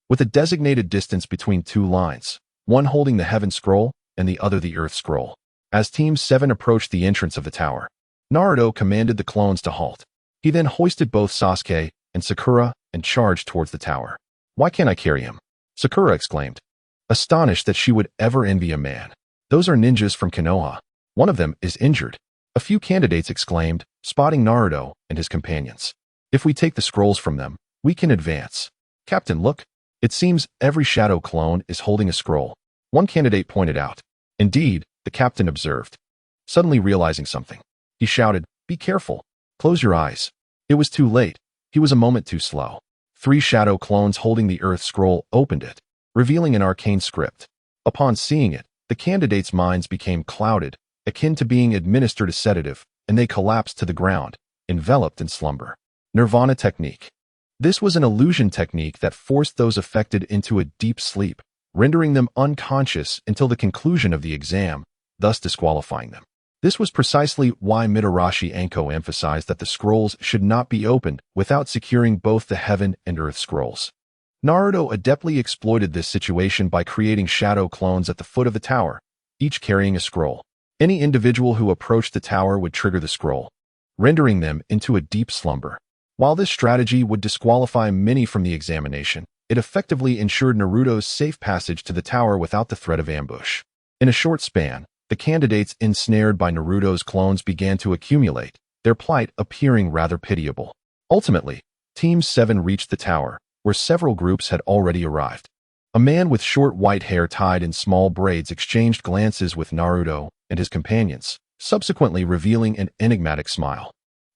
with a designated distance between two lines, one holding the Heaven Scroll and the other the Earth Scroll. As Team 7 approached the entrance of the tower, Naruto commanded the clones to halt. He then hoisted both Sasuke and Sakura and charged towards the tower. "Why can't I carry him?" Sakura exclaimed, astonished that she would ever envy a man. "Those are ninjas from Konoha. One of them is injured." A few candidates exclaimed, spotting Naruto and his companions. "If we take the scrolls from them, we can advance." "Captain, look. It seems every shadow clone is holding a scroll," one candidate pointed out. "Indeed," the captain observed. Suddenly realizing something, he shouted, "Be careful. Close your eyes." It was too late. He was a moment too slow. 3 shadow clones holding the Earth Scroll opened it, revealing an arcane script. Upon seeing it, the candidates' minds became clouded, akin to being administered a sedative, and they collapsed to the ground, enveloped in slumber. Nirvana technique. This was an illusion technique that forced those affected into a deep sleep, rendering them unconscious until the conclusion of the exam, thus disqualifying them. This was precisely why Mitarashi Anko emphasized that the scrolls should not be opened without securing both the Heaven and Earth scrolls. Naruto adeptly exploited this situation by creating shadow clones at the foot of the tower, each carrying a scroll. Any individual who approached the tower would trigger the scroll, rendering them into a deep slumber. While this strategy would disqualify many from the examination, it effectively ensured Naruto's safe passage to the tower without the threat of ambush. In a short span, the candidates ensnared by Naruto's clones began to accumulate, their plight appearing rather pitiable. Ultimately, Team 7 reached the tower, where several groups had already arrived. A man with short white hair tied in small braids exchanged glances with Naruto and his companions, subsequently revealing an enigmatic smile.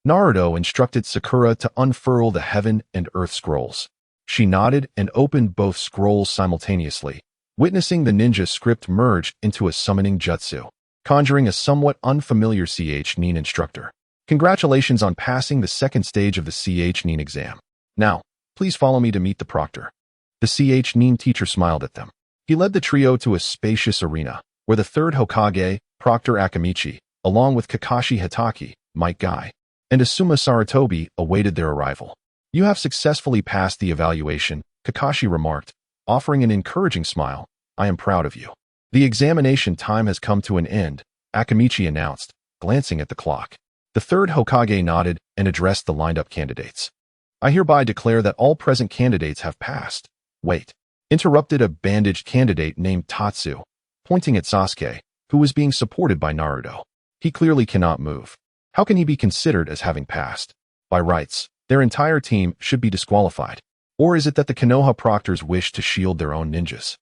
Naruto instructed Sakura to unfurl the Heaven and Earth scrolls. She nodded and opened both scrolls simultaneously, witnessing the ninja script merge into a summoning jutsu, conjuring a somewhat unfamiliar Nin instructor. "Congratulations on passing the second stage of the Nin exam. Now, please follow me to meet the proctor." The Nin teacher smiled at them. He led the trio to a spacious arena, where the third Hokage, Proctor Akamichi, along with Kakashi Hitaki, Might Guy, and Asuma Sarutobi awaited their arrival. "You have successfully passed the evaluation," Kakashi remarked, offering an encouraging smile. "I am proud of you." "The examination time has come to an end," Akamichi announced, glancing at the clock. The third Hokage nodded and addressed the lined-up candidates. "I hereby declare that all present candidates have passed." "Wait," interrupted a bandaged candidate named Tatsu, pointing at Sasuke, who was being supported by Naruto. "He clearly cannot move. How can he be considered as having passed? By rights, their entire team should be disqualified. Or is it that the Konoha proctors wish to shield their own ninjas?"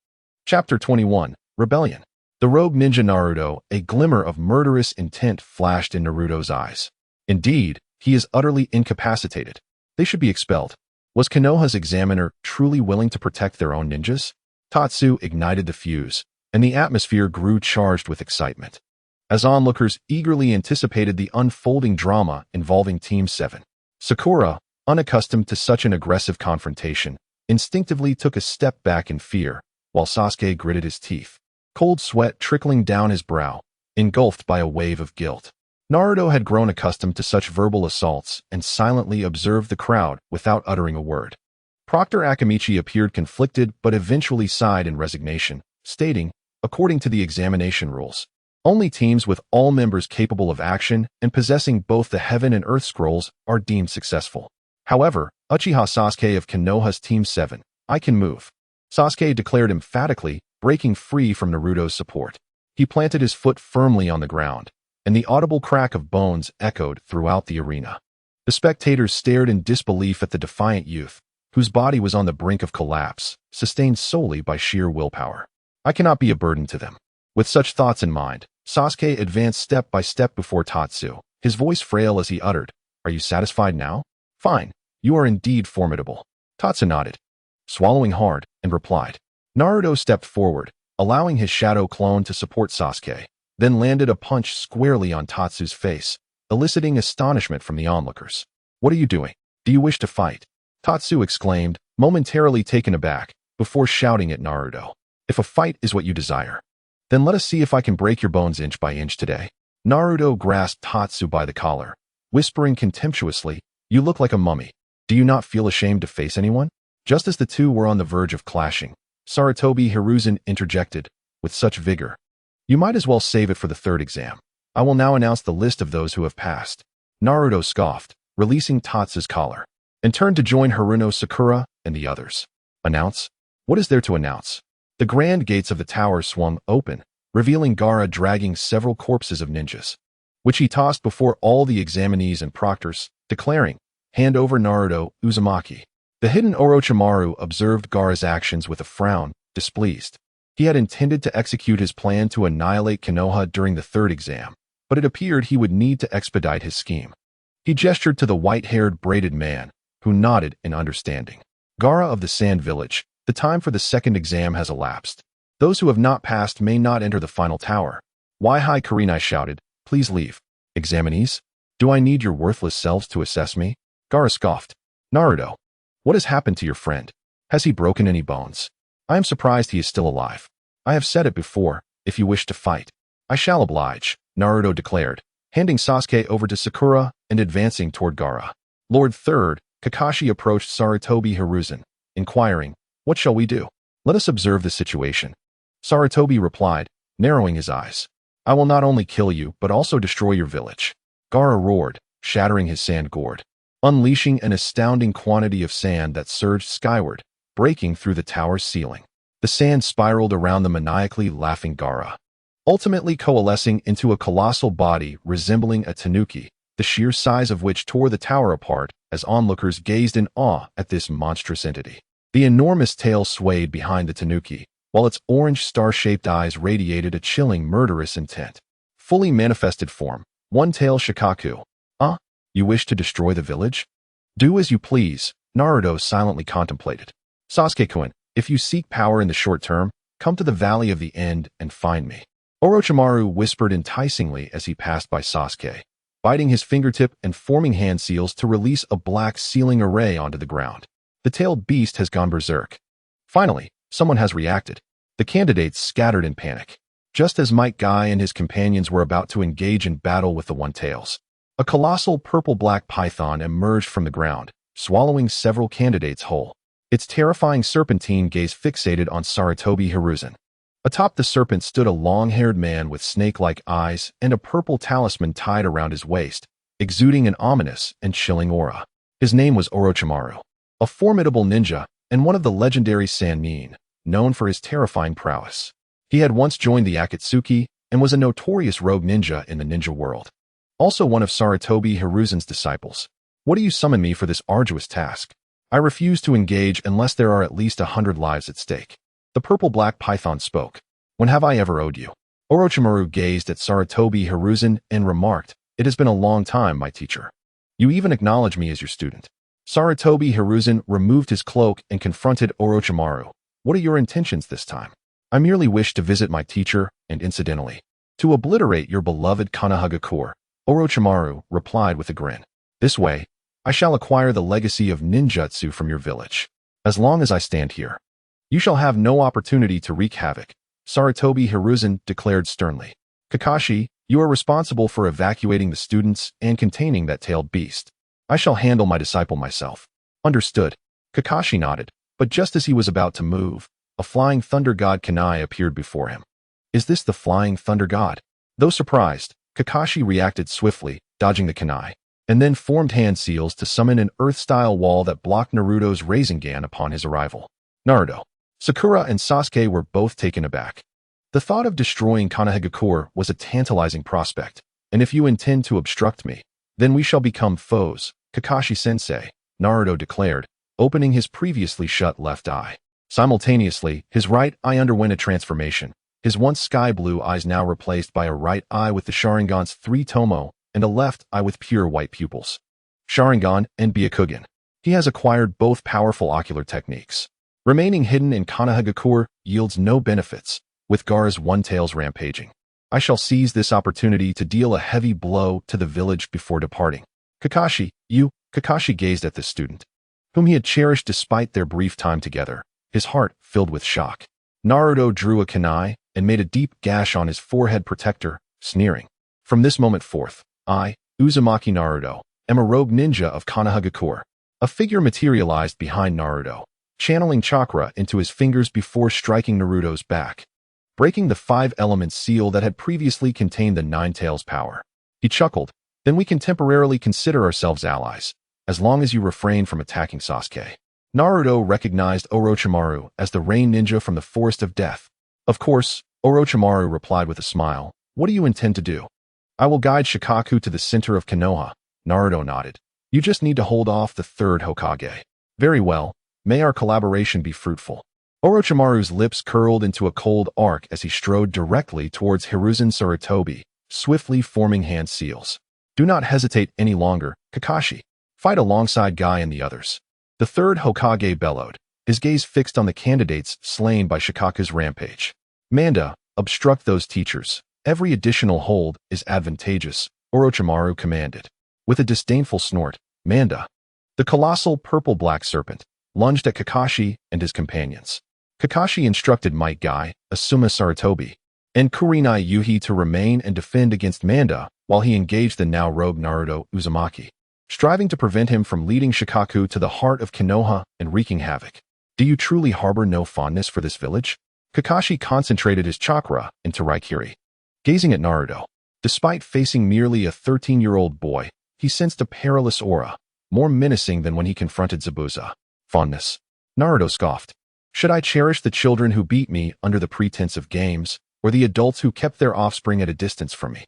Chapter 21, Rebellion. The rogue ninja Naruto, a glimmer of murderous intent flashed in Naruto's eyes. Indeed, he is utterly incapacitated. They should be expelled. Was Konoha's examiner truly willing to protect their own ninjas? Tatsu ignited the fuse, and the atmosphere grew charged with excitement, as onlookers eagerly anticipated the unfolding drama involving Team 7. Sakura, unaccustomed to such an aggressive confrontation, instinctively took a step back in fear, while Sasuke gritted his teeth, cold sweat trickling down his brow, engulfed by a wave of guilt. Naruto had grown accustomed to such verbal assaults and silently observed the crowd without uttering a word. Proctor Akamichi appeared conflicted but eventually sighed in resignation, stating, according to the examination rules, only teams with all members capable of action and possessing both the Heaven and Earth scrolls are deemed successful. However, Uchiha Sasuke of Konoha's Team 7, I can move, Sasuke declared emphatically, breaking free from Naruto's support. He planted his foot firmly on the ground, and the audible crack of bones echoed throughout the arena. The spectators stared in disbelief at the defiant youth, whose body was on the brink of collapse, sustained solely by sheer willpower. I cannot be a burden to them. With such thoughts in mind, Sasuke advanced step by step before Tatsu, his voice frail as he uttered, "Are you satisfied now? Fine. You are indeed formidable." Tatsu nodded, swallowing hard, and replied. Naruto stepped forward, allowing his shadow clone to support Sasuke, then landed a punch squarely on Tatsu's face, eliciting astonishment from the onlookers. "What are you doing? Do you wish to fight?" Tatsu exclaimed, momentarily taken aback, before shouting at Naruto. "If a fight is what you desire, then let us see if I can break your bones inch by inch today." Naruto grasped Tatsu by the collar, whispering contemptuously, "You look like a mummy. Do you not feel ashamed to face anyone?" Just as the two were on the verge of clashing, Sarutobi Hiruzen interjected, with such vigor, "You might as well save it for the third exam. I will now announce the list of those who have passed." Naruto scoffed, releasing Tatsu's collar, and turned to join Haruno, Sakura, and the others. Announce? What is there to announce? The grand gates of the tower swung open, revealing Gaara dragging several corpses of ninjas, which he tossed before all the examinees and proctors, declaring, "Hand over Naruto, Uzumaki." The hidden Orochimaru observed Gaara's actions with a frown, displeased. He had intended to execute his plan to annihilate Konoha during the third exam, but it appeared he would need to expedite his scheme. He gestured to the white-haired braided man, who nodded in understanding. "Gaara of the Sand Village, the time for the second exam has elapsed. Those who have not passed may not enter the final tower." Wai-Hai Kurenai shouted, "Please leave." "Examinees? Do I need your worthless selves to assess me?" Gaara scoffed. "Naruto, what has happened to your friend? Has he broken any bones? I am surprised he is still alive. I have said it before, if you wish to fight, I shall oblige," Naruto declared, handing Sasuke over to Sakura and advancing toward Gaara. Lord Third, Kakashi approached Sarutobi Hiruzen, inquiring, "What shall we do?" "Let us observe the situation," Sarutobi replied, narrowing his eyes. "I will not only kill you, but also destroy your village." Gaara roared, shattering his sand gourd, unleashing an astounding quantity of sand that surged skyward, breaking through the tower's ceiling. The sand spiraled around the maniacally laughing Gaara, ultimately coalescing into a colossal body resembling a tanuki, the sheer size of which tore the tower apart as onlookers gazed in awe at this monstrous entity. The enormous tail swayed behind the tanuki, while its orange star-shaped eyes radiated a chilling, murderous intent. Fully manifested form, one-tail Shikaku. You wish to destroy the village? Do as you please, Naruto silently contemplated. Sasuke-kun, if you seek power in the short term, come to the Valley of the End and find me. Orochimaru whispered enticingly as he passed by Sasuke, biting his fingertip and forming hand seals to release a black sealing array onto the ground. The tailed beast has gone berserk. Finally, someone has reacted. The candidates scattered in panic, just as Might Guy and his companions were about to engage in battle with the One-Tails. A colossal purple-black python emerged from the ground, swallowing several candidates whole. Its terrifying serpentine gaze fixated on Sarutobi Hiruzen. Atop the serpent stood a long-haired man with snake-like eyes and a purple talisman tied around his waist, exuding an ominous and chilling aura. His name was Orochimaru, a formidable ninja and one of the legendary Sannin, known for his terrifying prowess. He had once joined the Akatsuki and was a notorious rogue ninja in the ninja world. Also one of Sarutobi Hiruzen's disciples. "What do you summon me for this arduous task? I refuse to engage unless there are at least 100 lives at stake." The purple-black python spoke. "When have I ever owed you?" Orochimaru gazed at Sarutobi Hiruzen and remarked, "It has been a long time, my teacher. You even acknowledge me as your student." Sarutobi Hiruzen removed his cloak and confronted Orochimaru. "What are your intentions this time?" "I merely wish to visit my teacher and, incidentally, to obliterate your beloved Konoha, Orochimaru replied with a grin. "This way, I shall acquire the legacy of ninjutsu from your village. As long as I stand here, you shall have no opportunity to wreak havoc," Sarutobi Hiruzen declared sternly. "Kakashi, you are responsible for evacuating the students and containing that tailed beast. I shall handle my disciple myself." "Understood." Kakashi nodded, but just as he was about to move, a flying thunder god Kunai appeared before him. "Is this the flying thunder god?" Though surprised, Kakashi reacted swiftly, dodging the kunai, and then formed hand seals to summon an earth-style wall that blocked Naruto's Rasengan upon his arrival. Naruto, Sakura, and Sasuke were both taken aback. The thought of destroying Konoha was a tantalizing prospect, and if you intend to obstruct me, then we shall become foes, Kakashi-sensei, Naruto declared, opening his previously shut left eye. Simultaneously, his right eye underwent a transformation. His once sky-blue eyes now replaced by a right eye with the Sharingan's 3 tomo and a left eye with pure white pupils. Sharingan and Byakugan. He has acquired both powerful ocular techniques. Remaining hidden in Konoha yields no benefits, with Gaara's One-Tails rampaging. I shall seize this opportunity to deal a heavy blow to the village before departing. Kakashi, you, Kakashi gazed at the student, whom he had cherished despite their brief time together, his heart filled with shock. Naruto drew a kunai and made a deep gash on his forehead protector, sneering. From this moment forth, I, Uzumaki Naruto, am a rogue ninja of Konoha. A figure materialized behind Naruto, channeling chakra into his fingers before striking Naruto's back, breaking the 5 elements seal that had previously contained the Nine-Tails power. He chuckled, Then we can temporarily consider ourselves allies, as long as you refrain from attacking Sasuke. Naruto recognized Orochimaru as the rain ninja from the Forest of Death. Of course, Orochimaru replied with a smile. What do you intend to do? I will guide Shikaku to the center of Konoha. Naruto nodded. You just need to hold off the third Hokage. Very well. May our collaboration be fruitful. Orochimaru's lips curled into a cold arc as he strode directly towards Hiruzen Sarutobi, swiftly forming hand seals. Do not hesitate any longer, Kakashi. Fight alongside Guy and the others. The third Hokage bellowed, his gaze fixed on the candidates slain by Shikaku's rampage. Manda, obstruct those teachers. Every additional hold is advantageous, Orochimaru commanded. With a disdainful snort, Manda, the colossal purple-black serpent, lunged at Kakashi and his companions. Kakashi instructed Might Guy, Asuma Sarutobi, and Kurenai Yuhi to remain and defend against Manda while he engaged the now rogue Naruto Uzumaki, striving to prevent him from leading Shikaku to the heart of Konoha and wreaking havoc. Do you truly harbor no fondness for this village? Kakashi concentrated his chakra into Raikiri. Gazing at Naruto, despite facing merely a 13-year-old boy, he sensed a perilous aura, more menacing than when he confronted Zabuza. Fondness. Naruto scoffed. Should I cherish the children who beat me under the pretense of games, or the adults who kept their offspring at a distance from me?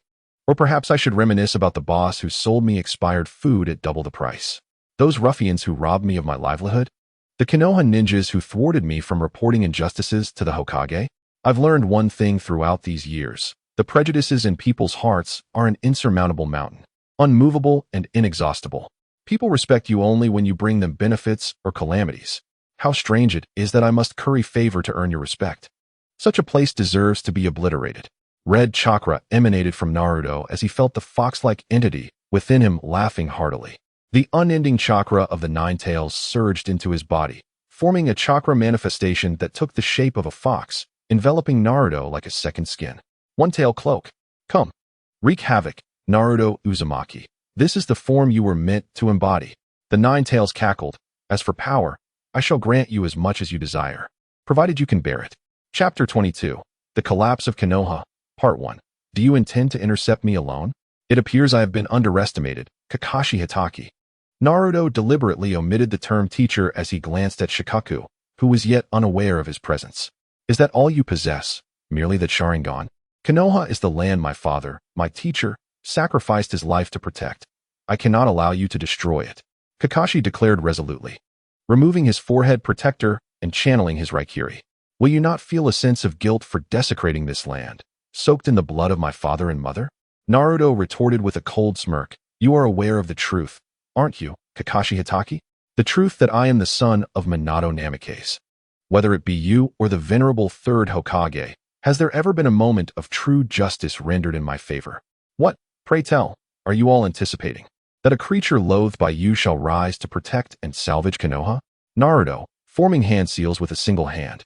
Or perhaps I should reminisce about the boss who sold me expired food at double the price. Those ruffians who robbed me of my livelihood? The Konoha ninjas who thwarted me from reporting injustices to the Hokage? I've learned one thing throughout these years. The prejudices in people's hearts are an insurmountable mountain, unmovable and inexhaustible. People respect you only when you bring them benefits or calamities. How strange it is that I must curry favor to earn your respect. Such a place deserves to be obliterated. Red chakra emanated from Naruto as he felt the fox-like entity within him laughing heartily. The unending chakra of the nine tails surged into his body, forming a chakra manifestation that took the shape of a fox, enveloping Naruto like a second skin. One-tail cloak. Come. Wreak havoc, Naruto Uzumaki. This is the form you were meant to embody. The nine tails cackled. As for power, I shall grant you as much as you desire, provided you can bear it. Chapter 22. The Collapse of Konoha, Part 1. Do you intend to intercept me alone? It appears I have been underestimated, Kakashi Hitaki. Naruto deliberately omitted the term teacher as he glanced at Shikaku, who was yet unaware of his presence. Is that all you possess, merely the Sharingan? Konoha is the land my father, my teacher, sacrificed his life to protect. I cannot allow you to destroy it, Kakashi declared resolutely, removing his forehead protector and channeling his Raikiri. Will you not feel a sense of guilt for desecrating this land, soaked in the blood of my father and mother? Naruto retorted with a cold smirk. You are aware of the truth, aren't you, Kakashi Hitaki? The truth that I am the son of Minato Namikaze. Whether it be you or the venerable third Hokage, has there ever been a moment of true justice rendered in my favor? What, pray tell, are you all anticipating? That a creature loathed by you shall rise to protect and salvage Konoha? Naruto, forming hand seals with a single hand,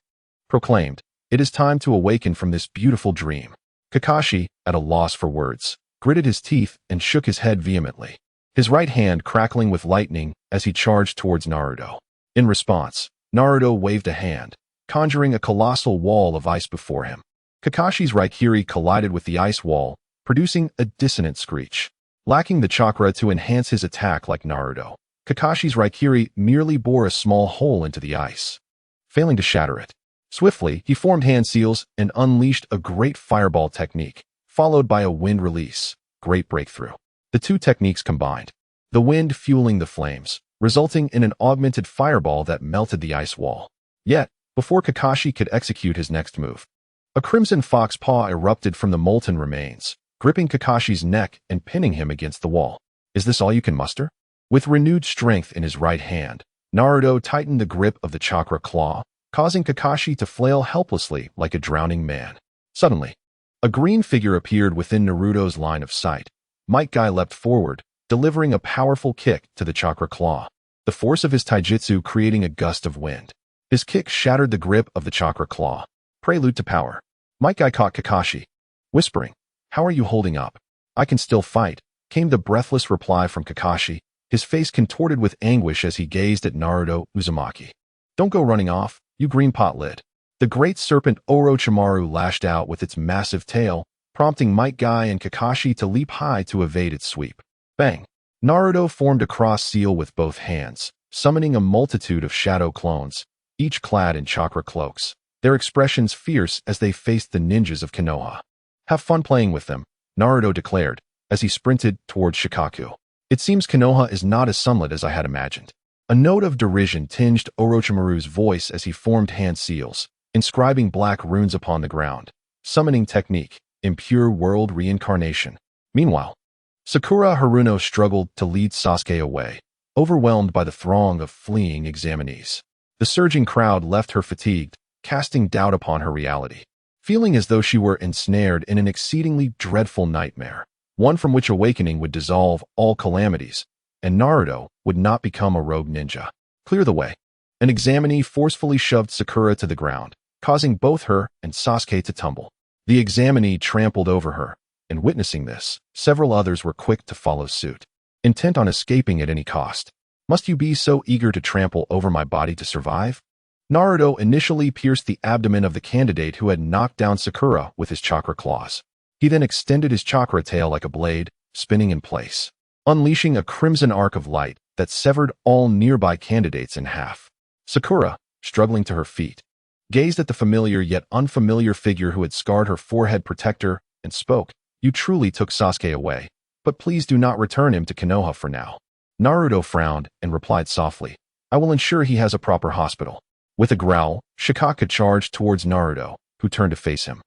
proclaimed, it is time to awaken from this beautiful dream. Kakashi, at a loss for words, gritted his teeth and shook his head vehemently, his right hand crackling with lightning as he charged towards Naruto. In response, Naruto waved a hand, conjuring a colossal wall of ice before him. Kakashi's Raikiri collided with the ice wall, producing a dissonant screech. Lacking the chakra to enhance his attack like Naruto, Kakashi's Raikiri merely bore a small hole into the ice, failing to shatter it. Swiftly, he formed hand seals and unleashed a great fireball technique, followed by a wind release. Great breakthrough. The two techniques combined, the wind fueling the flames, resulting in an augmented fireball that melted the ice wall. Yet, before Kakashi could execute his next move, a crimson fox paw erupted from the molten remains, gripping Kakashi's neck and pinning him against the wall. Is this all you can muster? With renewed strength in his right hand, Naruto tightened the grip of the chakra claw, causing Kakashi to flail helplessly like a drowning man. Suddenly, a green figure appeared within Naruto's line of sight. Might Guy leapt forward, delivering a powerful kick to the chakra claw, the force of his taijutsu creating a gust of wind. His kick shattered the grip of the chakra claw. Prelude to power. Might Guy caught Kakashi, whispering, how are you holding up? I can still fight, came the breathless reply from Kakashi, his face contorted with anguish as he gazed at Naruto Uzumaki. Don't go running off, you green pot lid. The great serpent Orochimaru lashed out with its massive tail, prompting Might Guy and Kakashi to leap high to evade its sweep. Bang! Naruto formed a cross seal with both hands, summoning a multitude of shadow clones, each clad in chakra cloaks, their expressions fierce as they faced the ninjas of Konoha. Have fun playing with them, Naruto declared, as he sprinted towards Shikaku. It seems Konoha is not as sunlit as I had imagined. A note of derision tinged Orochimaru's voice as he formed hand seals, inscribing black runes upon the ground. Summoning technique, impure world reincarnation. Meanwhile, Sakura Haruno struggled to lead Sasuke away, overwhelmed by the throng of fleeing examinees. The surging crowd left her fatigued, casting doubt upon her reality. Feeling as though she were ensnared in an exceedingly dreadful nightmare, one from which awakening would dissolve all calamities, and Naruto would not become a rogue ninja. Clear the way. An examinee forcefully shoved Sakura to the ground, causing both her and Sasuke to tumble. The examinee trampled over her, and witnessing this, several others were quick to follow suit, intent on escaping at any cost. Must you be so eager to trample over my body to survive? Naruto initially pierced the abdomen of the candidate who had knocked down Sakura with his chakra claws. He then extended his chakra tail like a blade, spinning in place, unleashing a crimson arc of light that severed all nearby candidates in half. Sakura, struggling to her feet, gazed at the familiar yet unfamiliar figure who had scarred her forehead protector and spoke, "You truly took Sasuke away, but please do not return him to Konoha for now." Naruto frowned and replied softly, "I will ensure he has a proper hospital." With a growl, Shikaka charged towards Naruto, who turned to face him,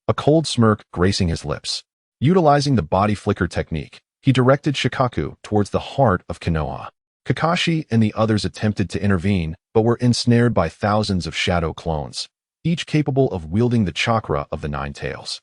a cold smirk gracing his lips. Utilizing the body flicker technique, he directed Shikaku towards the heart of Konoha. Kakashi and the others attempted to intervene, but were ensnared by thousands of shadow clones, each capable of wielding the chakra of the Nine Tails,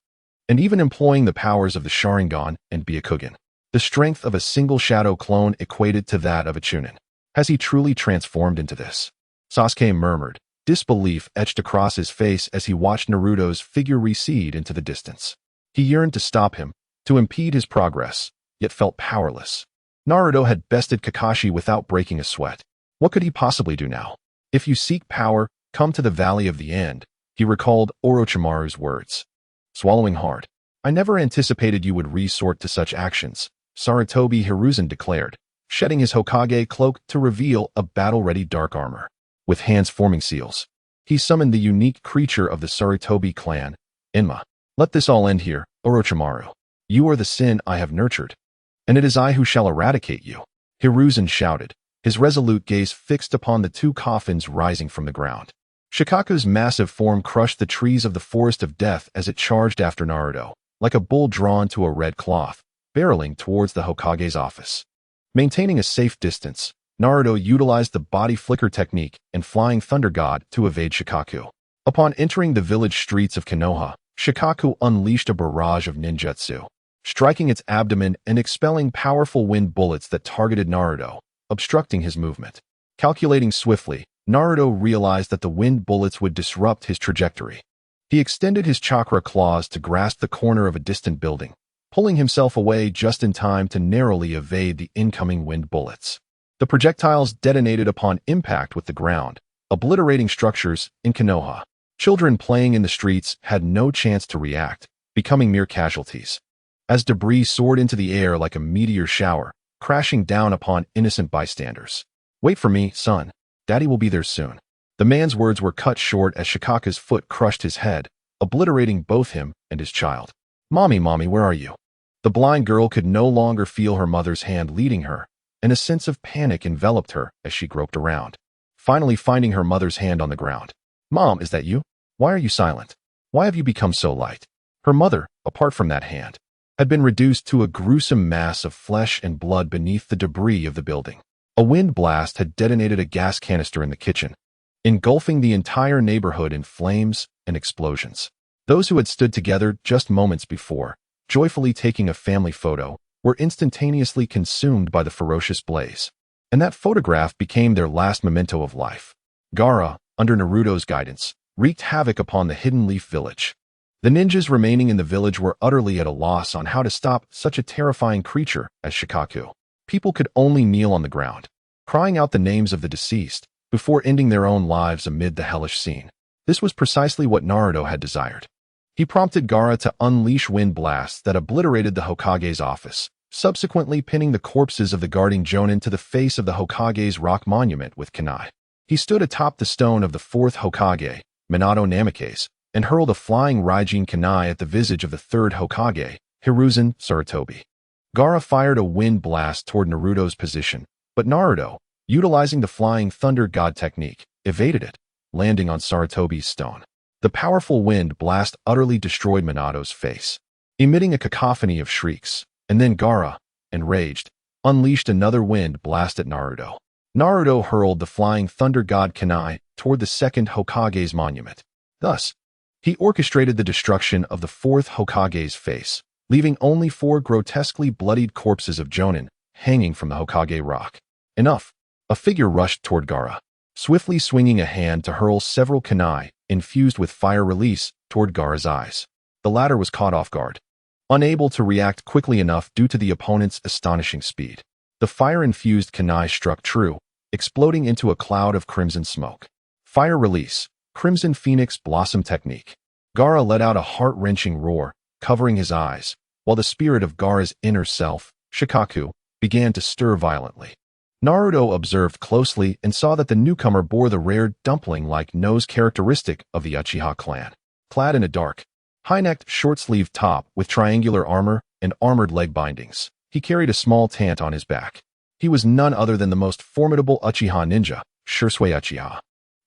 and even employing the powers of the Sharingan and Byakugan. The strength of a single shadow clone equated to that of a Chunin. Has he truly transformed into this? Sasuke murmured, disbelief etched across his face as he watched Naruto's figure recede into the distance. He yearned to stop him, to impede his progress, yet felt powerless. Naruto had bested Kakashi without breaking a sweat. What could he possibly do now? If you seek power, come to the Valley of the End, he recalled Orochimaru's words. Swallowing hard. I never anticipated you would resort to such actions, Sarutobi Hiruzen declared, shedding his Hokage cloak to reveal a battle-ready dark armor. With hands forming seals, he summoned the unique creature of the Sarutobi clan, Inma. Let this all end here, Orochimaru. You are the sin I have nurtured, and it is I who shall eradicate you. Hiruzen shouted, his resolute gaze fixed upon the two coffins rising from the ground. Shikaku's massive form crushed the trees of the Forest of Death as it charged after Naruto, like a bull drawn to a red cloth, barreling towards the Hokage's office. Maintaining a safe distance, Naruto utilized the body flicker technique and Flying Thunder God to evade Shikaku. Upon entering the village streets of Konoha, Shikaku unleashed a barrage of ninjutsu, striking its abdomen and expelling powerful wind bullets that targeted Naruto, obstructing his movement. Calculating swiftly, Naruto realized that the wind bullets would disrupt his trajectory. He extended his chakra claws to grasp the corner of a distant building, pulling himself away just in time to narrowly evade the incoming wind bullets. The projectiles detonated upon impact with the ground, obliterating structures in Konoha. Children playing in the streets had no chance to react, becoming mere casualties, as debris soared into the air like a meteor shower, crashing down upon innocent bystanders. Wait for me, son. Daddy will be there soon. The man's words were cut short as Shikaka's foot crushed his head, obliterating both him and his child. Mommy, where are you? The blind girl could no longer feel her mother's hand leading her, and a sense of panic enveloped her as she groped around, finally finding her mother's hand on the ground. Mom, is that you? Why are you silent? Why have you become so light? Her mother, apart from that hand, had been reduced to a gruesome mass of flesh and blood beneath the debris of the building. A wind blast had detonated a gas canister in the kitchen, engulfing the entire neighborhood in flames and explosions. Those who had stood together just moments before, joyfully taking a family photo, were instantaneously consumed by the ferocious blaze, and that photograph became their last memento of life. Gaara, under Naruto's guidance, wreaked havoc upon the Hidden Leaf village. The ninjas remaining in the village were utterly at a loss on how to stop such a terrifying creature as Shikaku. People could only kneel on the ground, crying out the names of the deceased, before ending their own lives amid the hellish scene. This was precisely what Naruto had desired. He prompted Gaara to unleash wind blasts that obliterated the Hokage's office, subsequently pinning the corpses of the guarding Jonin to the face of the Hokage's rock monument with kunai. He stood atop the stone of the fourth Hokage, Minato Namikaze, and hurled a flying Raijin kunai at the visage of the third Hokage, Hiruzen Sarutobi. Gaara fired a wind blast toward Naruto's position, but Naruto, utilizing the flying thunder god technique, evaded it, landing on Sarutobi's stone. The powerful wind blast utterly destroyed Minato's face, emitting a cacophony of shrieks, and then Gaara, enraged, unleashed another wind blast at Naruto. Naruto hurled the flying thunder god kunai toward the second Hokage's monument. Thus, he orchestrated the destruction of the fourth Hokage's face, leaving only 4 grotesquely bloodied corpses of Jonin hanging from the Hokage Rock. Enough. A figure rushed toward Gaara, swiftly swinging a hand to hurl several kunai, infused with fire release, toward Gaara's eyes. The latter was caught off guard, unable to react quickly enough due to the opponent's astonishing speed. The fire-infused kunai struck true, exploding into a cloud of crimson smoke. Fire release, Crimson Phoenix Blossom Technique. Gaara let out a heart-wrenching roar, covering his eyes, while the spirit of Gaara's inner self, Shikaku, began to stir violently. Naruto observed closely and saw that the newcomer bore the rare dumpling-like nose characteristic of the Uchiha clan. Clad in a dark, high-necked, short-sleeved top with triangular armor and armored leg bindings, he carried a small tant on his back. He was none other than the most formidable Uchiha ninja, Shisui Uchiha.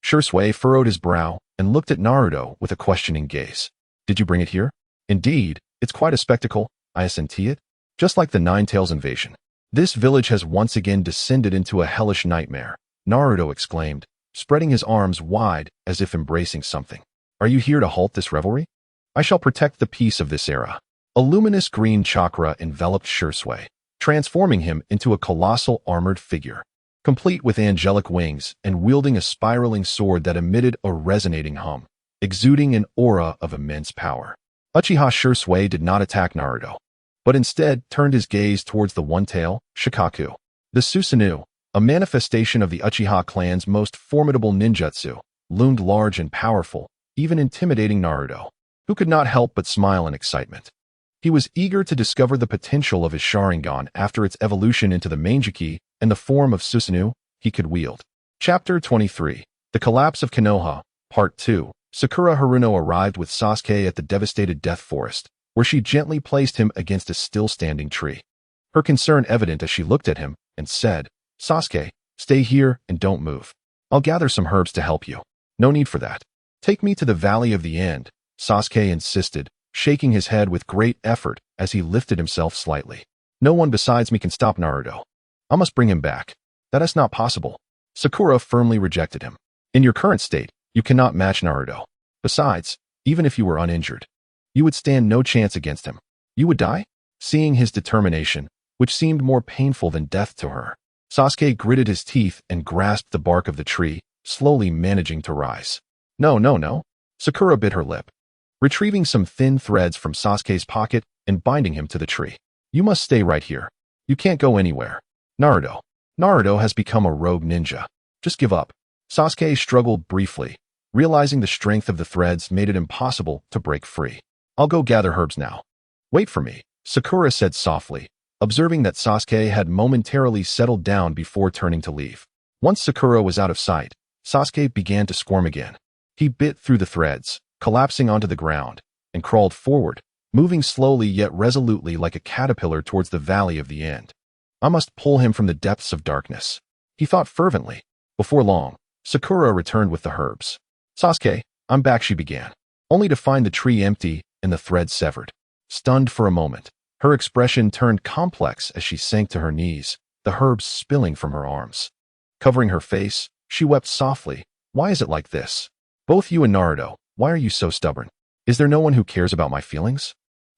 Shisui furrowed his brow and looked at Naruto with a questioning gaze. "Did you bring it here?" "Indeed, it's quite a spectacle, I assent it. Just like the Nine-Tails invasion. This village has once again descended into a hellish nightmare," Naruto exclaimed, spreading his arms wide as if embracing something. "Are you here to halt this revelry? I shall protect the peace of this era." A luminous green chakra enveloped Shisui, transforming him into a colossal armored figure, complete with angelic wings and wielding a spiraling sword that emitted a resonating hum, exuding an aura of immense power. Uchiha Shisui did not attack Naruto, but instead turned his gaze towards the one-tail, Shikaku. The Susanoo, a manifestation of the Uchiha clan's most formidable ninjutsu, loomed large and powerful, even intimidating Naruto, who could not help but smile in excitement. He was eager to discover the potential of his Sharingan after its evolution into the Manjiki and the form of Susanoo he could wield. Chapter 23. The Collapse of Konoha, Part 2. Sakura Haruno arrived with Sasuke at the devastated Death Forest, where she gently placed him against a still-standing tree. Her concern evident as she looked at him and said, "Sasuke, stay here and don't move. I'll gather some herbs to help you." "No need for that. Take me to the Valley of the End," Sasuke insisted, shaking his head with great effort as he lifted himself slightly. "No one besides me can stop Naruto. I must bring him back." "That is not possible." Sakura firmly rejected him. "In your current state, you cannot match Naruto. Besides, even if you were uninjured, you would stand no chance against him. You would die?" Seeing his determination, which seemed more painful than death to her, Sasuke gritted his teeth and grasped the bark of the tree, slowly managing to rise. No. Sakura bit her lip, retrieving some thin threads from Sasuke's pocket and binding him to the tree. "You must stay right here. You can't go anywhere. Naruto has become a rogue ninja. Just give up." Sasuke struggled briefly, realizing the strength of the threads made it impossible to break free. "I'll go gather herbs now." "Wait for me," Sakura said softly, observing that Sasuke had momentarily settled down before turning to leave. Once Sakura was out of sight, Sasuke began to squirm again. He bit through the threads, collapsing onto the ground, and crawled forward, moving slowly yet resolutely like a caterpillar towards the Valley of the End. "I must pull him from the depths of darkness," he thought fervently. Before long, Sakura returned with the herbs. "Sasuke, I'm back," she began, only to find the tree empty and the thread severed. Stunned for a moment, her expression turned complex as she sank to her knees, the herbs spilling from her arms. Covering her face, she wept softly. "Why is it like this? Both you and Naruto, why are you so stubborn? Is there no one who cares about my feelings?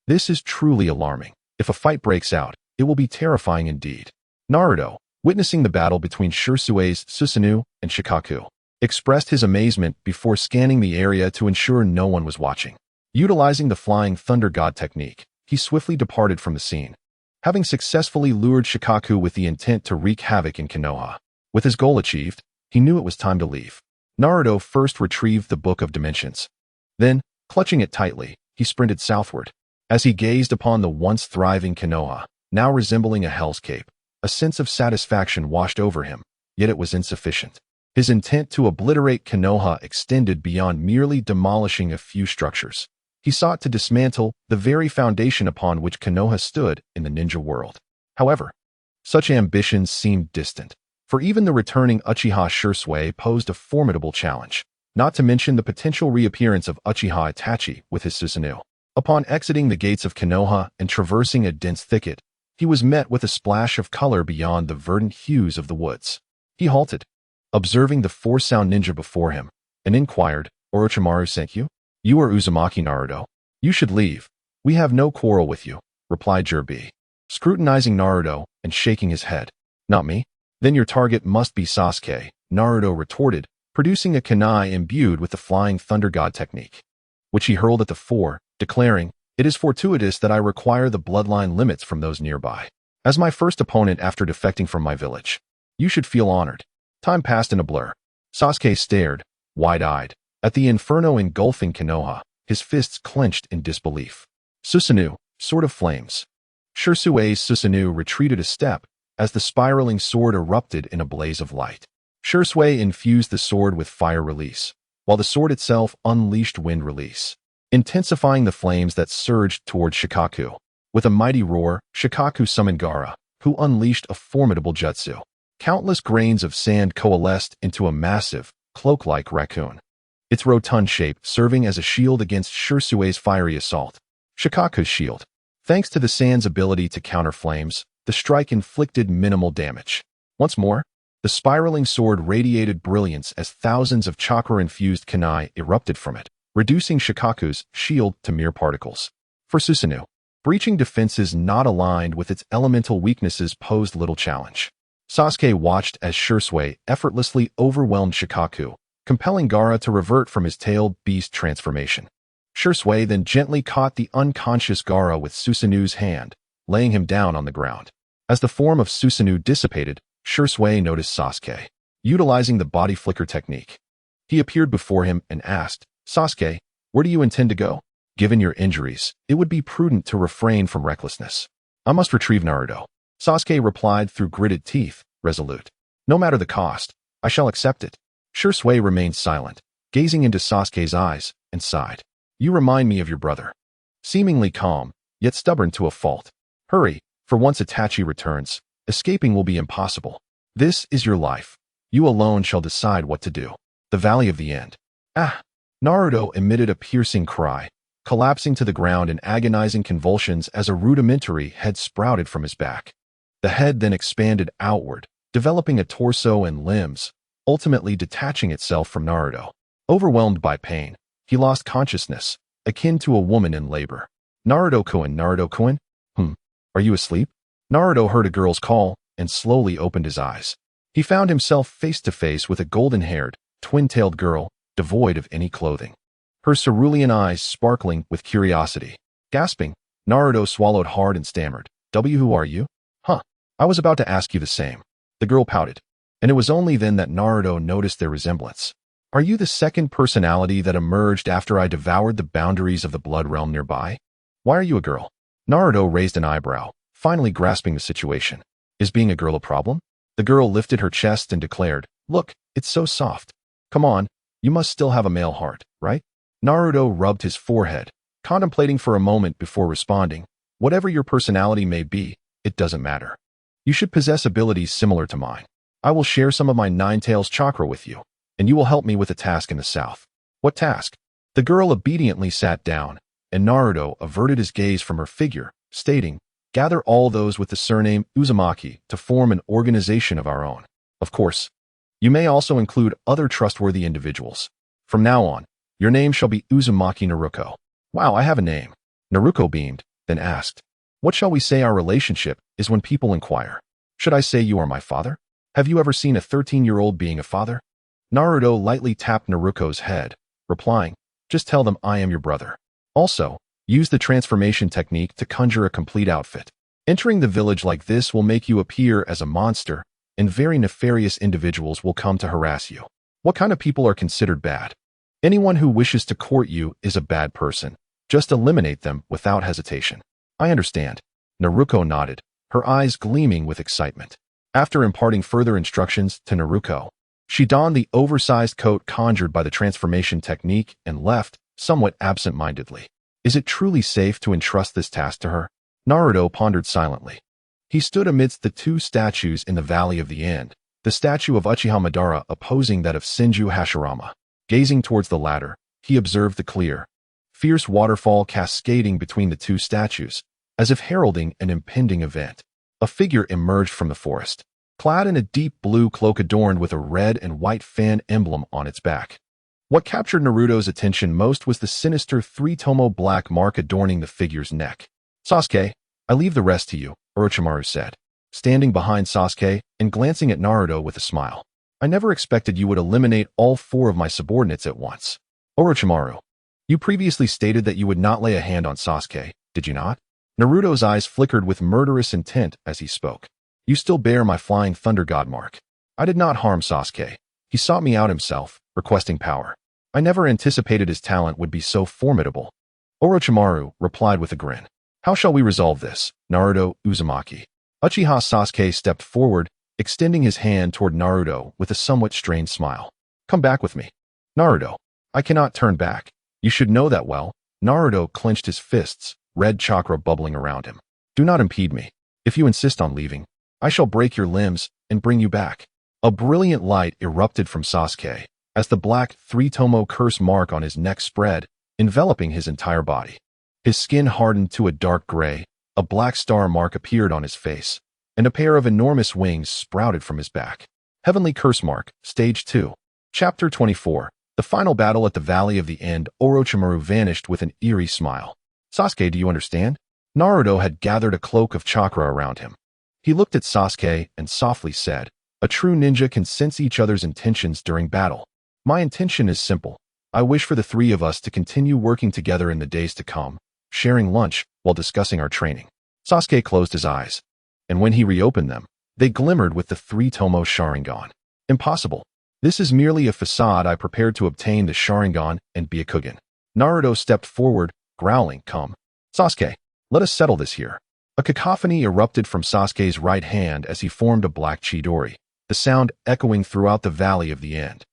This is truly alarming. If a fight breaks out, it will be terrifying indeed." Naruto, witnessing the battle between Shisui's Susanoo and Shikaku, expressed his amazement before scanning the area to ensure no one was watching. Utilizing the flying thunder god technique, he swiftly departed from the scene, having successfully lured Shikaku with the intent to wreak havoc in Konoha. With his goal achieved, he knew it was time to leave. Naruto first retrieved the Book of Dimensions. Then, clutching it tightly, he sprinted southward. As he gazed upon the once thriving Konoha, now resembling a hell's cape. A sense of satisfaction washed over him, yet it was insufficient. His intent to obliterate Konoha extended beyond merely demolishing a few structures. He sought to dismantle the very foundation upon which Konoha stood in the ninja world. However, such ambitions seemed distant, for even the returning Uchiha Shursui posed a formidable challenge, not to mention the potential reappearance of Uchiha Itachi with his Susanoo. Upon exiting the gates of Konoha and traversing a dense thicket, he was met with a splash of color beyond the verdant hues of the woods. He halted, observing the four-sound ninja before him, and inquired, "Orochimaru sent you? You are Uzumaki Naruto. You should leave. We have no quarrel with you," replied Jiraiya, scrutinizing Naruto and shaking his head. "Not me? Then your target must be Sasuke," Naruto retorted, producing a kunai imbued with the Flying Thunder God technique, which he hurled at the four, declaring, "It is fortuitous that I require the bloodline limits from those nearby. As my first opponent after defecting from my village, you should feel honored." Time passed in a blur. Sasuke stared, wide-eyed, at the inferno engulfing Konoha, his fists clenched in disbelief. Susanoo, sword of flames. Shursui's Susanoo retreated a step as the spiraling sword erupted in a blaze of light. Shursui infused the sword with fire release, while the sword itself unleashed wind release, intensifying the flames that surged toward Shikaku. With a mighty roar, Shikaku summoned Gaara, who unleashed a formidable jutsu. Countless grains of sand coalesced into a massive, cloak-like raccoon, its rotund shape serving as a shield against Shursui's fiery assault. Shikaku's shield. Thanks to the sand's ability to counter flames, the strike inflicted minimal damage. Once more, the spiraling sword radiated brilliance as thousands of chakra-infused kunai erupted from it, reducing Shikaku's shield to mere particles. For Susanoo, breaching defenses not aligned with its elemental weaknesses posed little challenge. Sasuke watched as Shursui effortlessly overwhelmed Shikaku, compelling Gaara to revert from his tailed beast transformation. Shursui then gently caught the unconscious Gaara with Susanoo's hand, laying him down on the ground. As the form of Susanoo dissipated, Shursui noticed Sasuke, utilizing the body flicker technique. He appeared before him and asked, "Sasuke, where do you intend to go? Given your injuries, it would be prudent to refrain from recklessness." "I must retrieve Naruto," Sasuke replied through gritted teeth, resolute. "No matter the cost, I shall accept it." Shursui remained silent, gazing into Sasuke's eyes, and sighed. "You remind me of your brother." Seemingly calm, yet stubborn to a fault. "Hurry, for once Itachi returns, escaping will be impossible. This is your life. You alone shall decide what to do." The Valley of the End. "Ah!" Naruto emitted a piercing cry, collapsing to the ground in agonizing convulsions as a rudimentary head sprouted from his back. The head then expanded outward, developing a torso and limbs, ultimately detaching itself from Naruto. Overwhelmed by pain, he lost consciousness, akin to a woman in labor. "Naruto-kun, Naruto-kun? Are you asleep?" Naruto heard a girl's call and slowly opened his eyes. He found himself face to face with a golden-haired, twin-tailed girl, devoid of any clothing, her cerulean eyes sparkling with curiosity. Gasping, Naruto swallowed hard and stammered, "Who are you?" "Huh, I was about to ask you the same." The girl pouted, and it was only then that Naruto noticed their resemblance. "Are you the second personality that emerged after I devoured the boundaries of the blood realm nearby? Why are you a girl?" Naruto raised an eyebrow, finally grasping the situation. "Is being a girl a problem?" The girl lifted her chest and declared, "Look, it's so soft. Come on, you must still have a male heart, right?" Naruto rubbed his forehead, contemplating for a moment before responding, "Whatever your personality may be, it doesn't matter. You should possess abilities similar to mine. I will share some of my Nine Tails chakra with you, and you will help me with a task in the south." "What task?" The girl obediently sat down, and Naruto averted his gaze from her figure, stating, "Gather all those with the surname Uzumaki to form an organization of our own. Of course, you may also include other trustworthy individuals. From now on, your name shall be Uzumaki Naruto." "Wow, I have a name." Naruto beamed, then asked, "What shall we say our relationship is when people inquire? Should I say you are my father? Have you ever seen a 13-year-old being a father?" Naruto lightly tapped Naruto's head, replying, "Just tell them I am your brother. Also, use the transformation technique to conjure a complete outfit. Entering the village like this will make you appear as a monster, and very nefarious individuals will come to harass you. What kind of people are considered bad? Anyone who wishes to court you is a bad person. Just eliminate them without hesitation." "I understand." Naruto nodded, her eyes gleaming with excitement. After imparting further instructions to Naruto, she donned the oversized coat conjured by the transformation technique and left, somewhat absent-mindedly. Is it truly safe to entrust this task to her? Naruto pondered silently. He stood amidst the two statues in the Valley of the End, the statue of Uchiha Madara opposing that of Senju Hashirama. Gazing towards the latter, he observed the clear, fierce waterfall cascading between the two statues, as if heralding an impending event. A figure emerged from the forest, clad in a deep blue cloak adorned with a red and white fan emblem on its back. What captured Naruto's attention most was the sinister three-tomo black mark adorning the figure's neck. Sasuke, I leave the rest to you, Orochimaru said, standing behind Sasuke and glancing at Naruto with a smile. I never expected you would eliminate all 4 of my subordinates at once. Orochimaru, you previously stated that you would not lay a hand on Sasuke, did you not? Naruto's eyes flickered with murderous intent as he spoke. You still bear my flying thunder god mark. I did not harm Sasuke. He sought me out himself, requesting power. I never anticipated his talent would be so formidable. Orochimaru replied with a grin. How shall we resolve this, Naruto Uzumaki? Uchiha Sasuke stepped forward, extending his hand toward Naruto with a somewhat strained smile. Come back with me. Naruto, I cannot turn back. You should know that well. Naruto clenched his fists, red chakra bubbling around him. Do not impede me. If you insist on leaving, I shall break your limbs and bring you back. A brilliant light erupted from Sasuke as the black three-tomo curse mark on his neck spread, enveloping his entire body. His skin hardened to a dark gray, a black star mark appeared on his face, and a pair of enormous wings sprouted from his back. Heavenly Curse Mark, Stage 2. Chapter 24. The final battle at the Valley of the End. Orochimaru vanished with an eerie smile. Sasuke, do you understand? Naruto had gathered a cloak of chakra around him. He looked at Sasuke and softly said, a true ninja can sense each other's intentions during battle. My intention is simple. I wish for the 3 of us to continue working together in the days to come, sharing lunch while discussing our training. Sasuke closed his eyes, and when he reopened them, they glimmered with the three-tomo Sharingan. Impossible. This is merely a facade I prepared to obtain the Sharingan and Byakugan. Naruto stepped forward, growling, come. Sasuke, let us settle this here. A cacophony erupted from Sasuke's right hand as he formed a black Chidori, the sound echoing throughout the Valley of the End.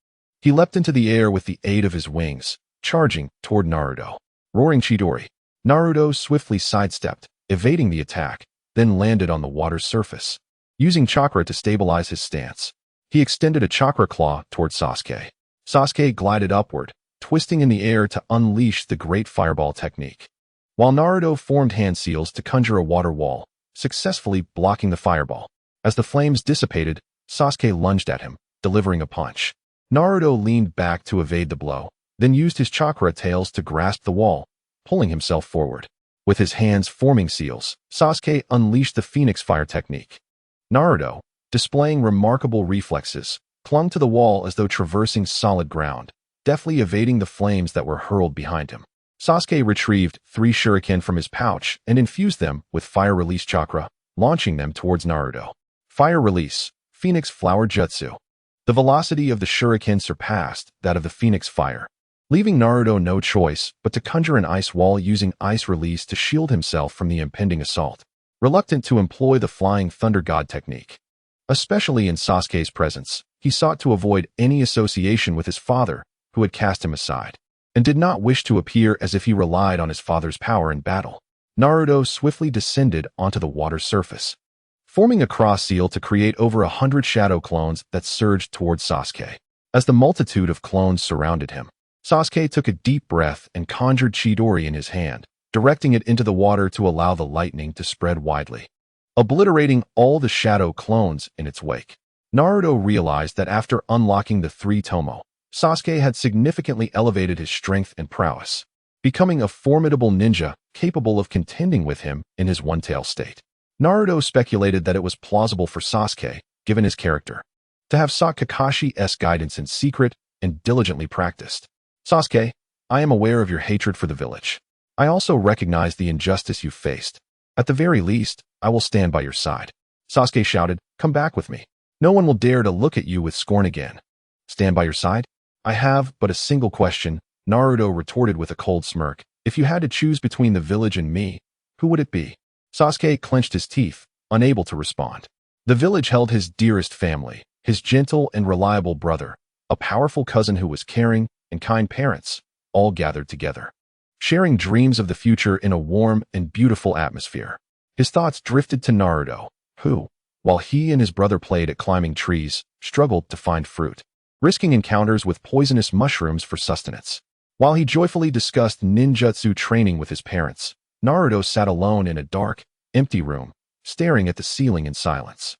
He leapt into the air with the aid of his wings, charging toward Naruto. Roaring Chidori. Naruto swiftly sidestepped, evading the attack, then landed on the water's surface. Using chakra to stabilize his stance, he extended a chakra claw toward Sasuke. Sasuke glided upward, twisting in the air to unleash the great fireball technique, while Naruto formed hand seals to conjure a water wall, successfully blocking the fireball. As the flames dissipated, Sasuke lunged at him, delivering a punch. Naruto leaned back to evade the blow, then used his chakra tails to grasp the wall, pulling himself forward. With his hands forming seals, Sasuke unleashed the Phoenix Fire technique. Naruto, displaying remarkable reflexes, clung to the wall as though traversing solid ground, deftly evading the flames that were hurled behind him. Sasuke retrieved 3 shuriken from his pouch and infused them with fire release chakra, launching them towards Naruto. Fire release, Phoenix Flower Jutsu. The velocity of the shuriken surpassed that of the Phoenix Fire, leaving Naruto no choice but to conjure an ice wall using ice release to shield himself from the impending assault. Reluctant to employ the Flying Thunder God technique, especially in Sasuke's presence, he sought to avoid any association with his father, who had cast him aside, and did not wish to appear as if he relied on his father's power in battle. Naruto swiftly descended onto the water's surface, forming a cross seal to create over 100 shadow clones that surged towards Sasuke. As the multitude of clones surrounded him, Sasuke took a deep breath and conjured Chidori in his hand, directing it into the water to allow the lightning to spread widely, obliterating all the shadow clones in its wake. Naruto realized that after unlocking the 3 tomo, Sasuke had significantly elevated his strength and prowess, becoming a formidable ninja capable of contending with him in his one-tail state. Naruto speculated that it was plausible for Sasuke, given his character, to have sought Kakashi's guidance in secret and diligently practiced. Sasuke, I am aware of your hatred for the village. I also recognize the injustice you faced. At the very least, I will stand by your side. Sasuke shouted, come back with me. No one will dare to look at you with scorn again. Stand by your side? I have but a single question, Naruto retorted with a cold smirk. If you had to choose between the village and me, who would it be? Sasuke clenched his teeth, unable to respond. The village held his dearest family, his gentle and reliable brother, a powerful cousin who was caring, and kind parents, all gathered together, sharing dreams of the future in a warm and beautiful atmosphere. His thoughts drifted to Naruto, who, while he and his brother played at climbing trees, struggled to find fruit, risking encounters with poisonous mushrooms for sustenance. While he joyfully discussed ninjutsu training with his parents, Naruto sat alone in a dark, empty room, staring at the ceiling in silence.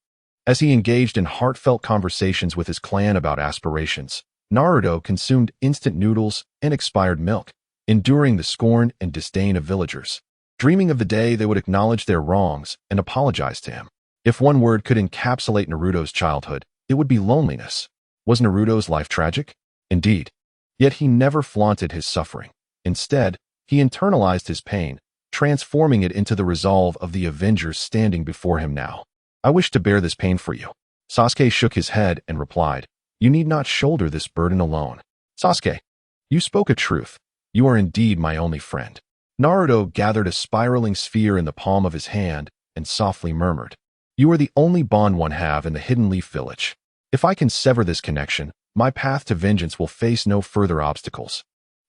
As he engaged in heartfelt conversations with his clan about aspirations, Naruto consumed instant noodles and expired milk, enduring the scorn and disdain of villagers, dreaming of the day they would acknowledge their wrongs and apologize to him. If one word could encapsulate Naruto's childhood, it would be loneliness. Was Naruto's life tragic? Indeed. Yet he never flaunted his suffering. Instead, he internalized his pain, transforming it into the resolve of the Avengers standing before him now. I wish to bear this pain for you. Sasuke shook his head and replied, You need not shoulder this burden alone. Sasuke, you spoke a truth. You are indeed my only friend. Naruto gathered a spiraling sphere in the palm of his hand and softly murmured, You are the only bond one have in the Hidden Leaf Village. If I can sever this connection, my path to vengeance will face no further obstacles.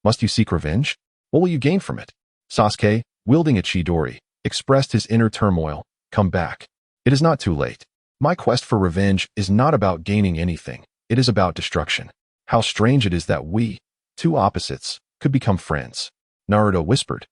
Must you seek revenge? What will you gain from it? Sasuke, wielding a Chidori, expressed his inner turmoil. Come back. It is not too late. My quest for revenge is not about gaining anything. It is about destruction. How strange it is that we, two opposites, could become friends. Naruto whispered.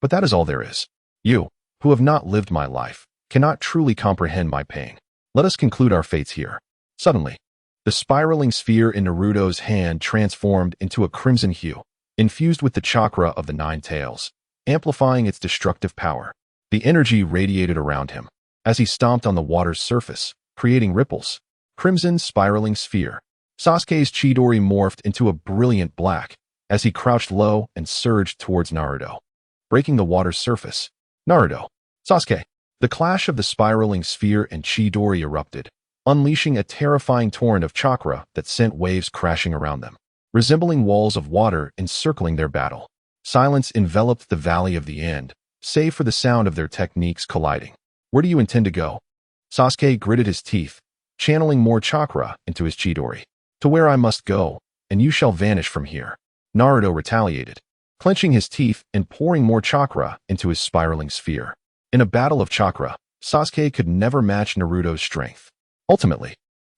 But that is all there is. You, who have not lived my life, cannot truly comprehend my pain. Let us conclude our fates here. Suddenly, the spiraling sphere in Naruto's hand transformed into a crimson hue, infused with the chakra of the Nine Tails, amplifying its destructive power. The energy radiated around him as he stomped on the water's surface, creating ripples. Crimson spiraling sphere. Sasuke's Chidori morphed into a brilliant black as he crouched low and surged towards Naruto, breaking the water's surface. Naruto. Sasuke. The clash of the spiraling sphere and Chidori erupted, unleashing a terrifying torrent of chakra that sent waves crashing around them, resembling walls of water encircling their battle. Silence enveloped the Valley of the End, save for the sound of their techniques colliding. Where do you intend to go? Sasuke gritted his teeth, channeling more chakra into his Chidori. To where I must go, and you shall vanish from here. Naruto retaliated, clenching his teeth and pouring more chakra into his spiraling sphere. In a battle of chakra, Sasuke could never match Naruto's strength. Ultimately,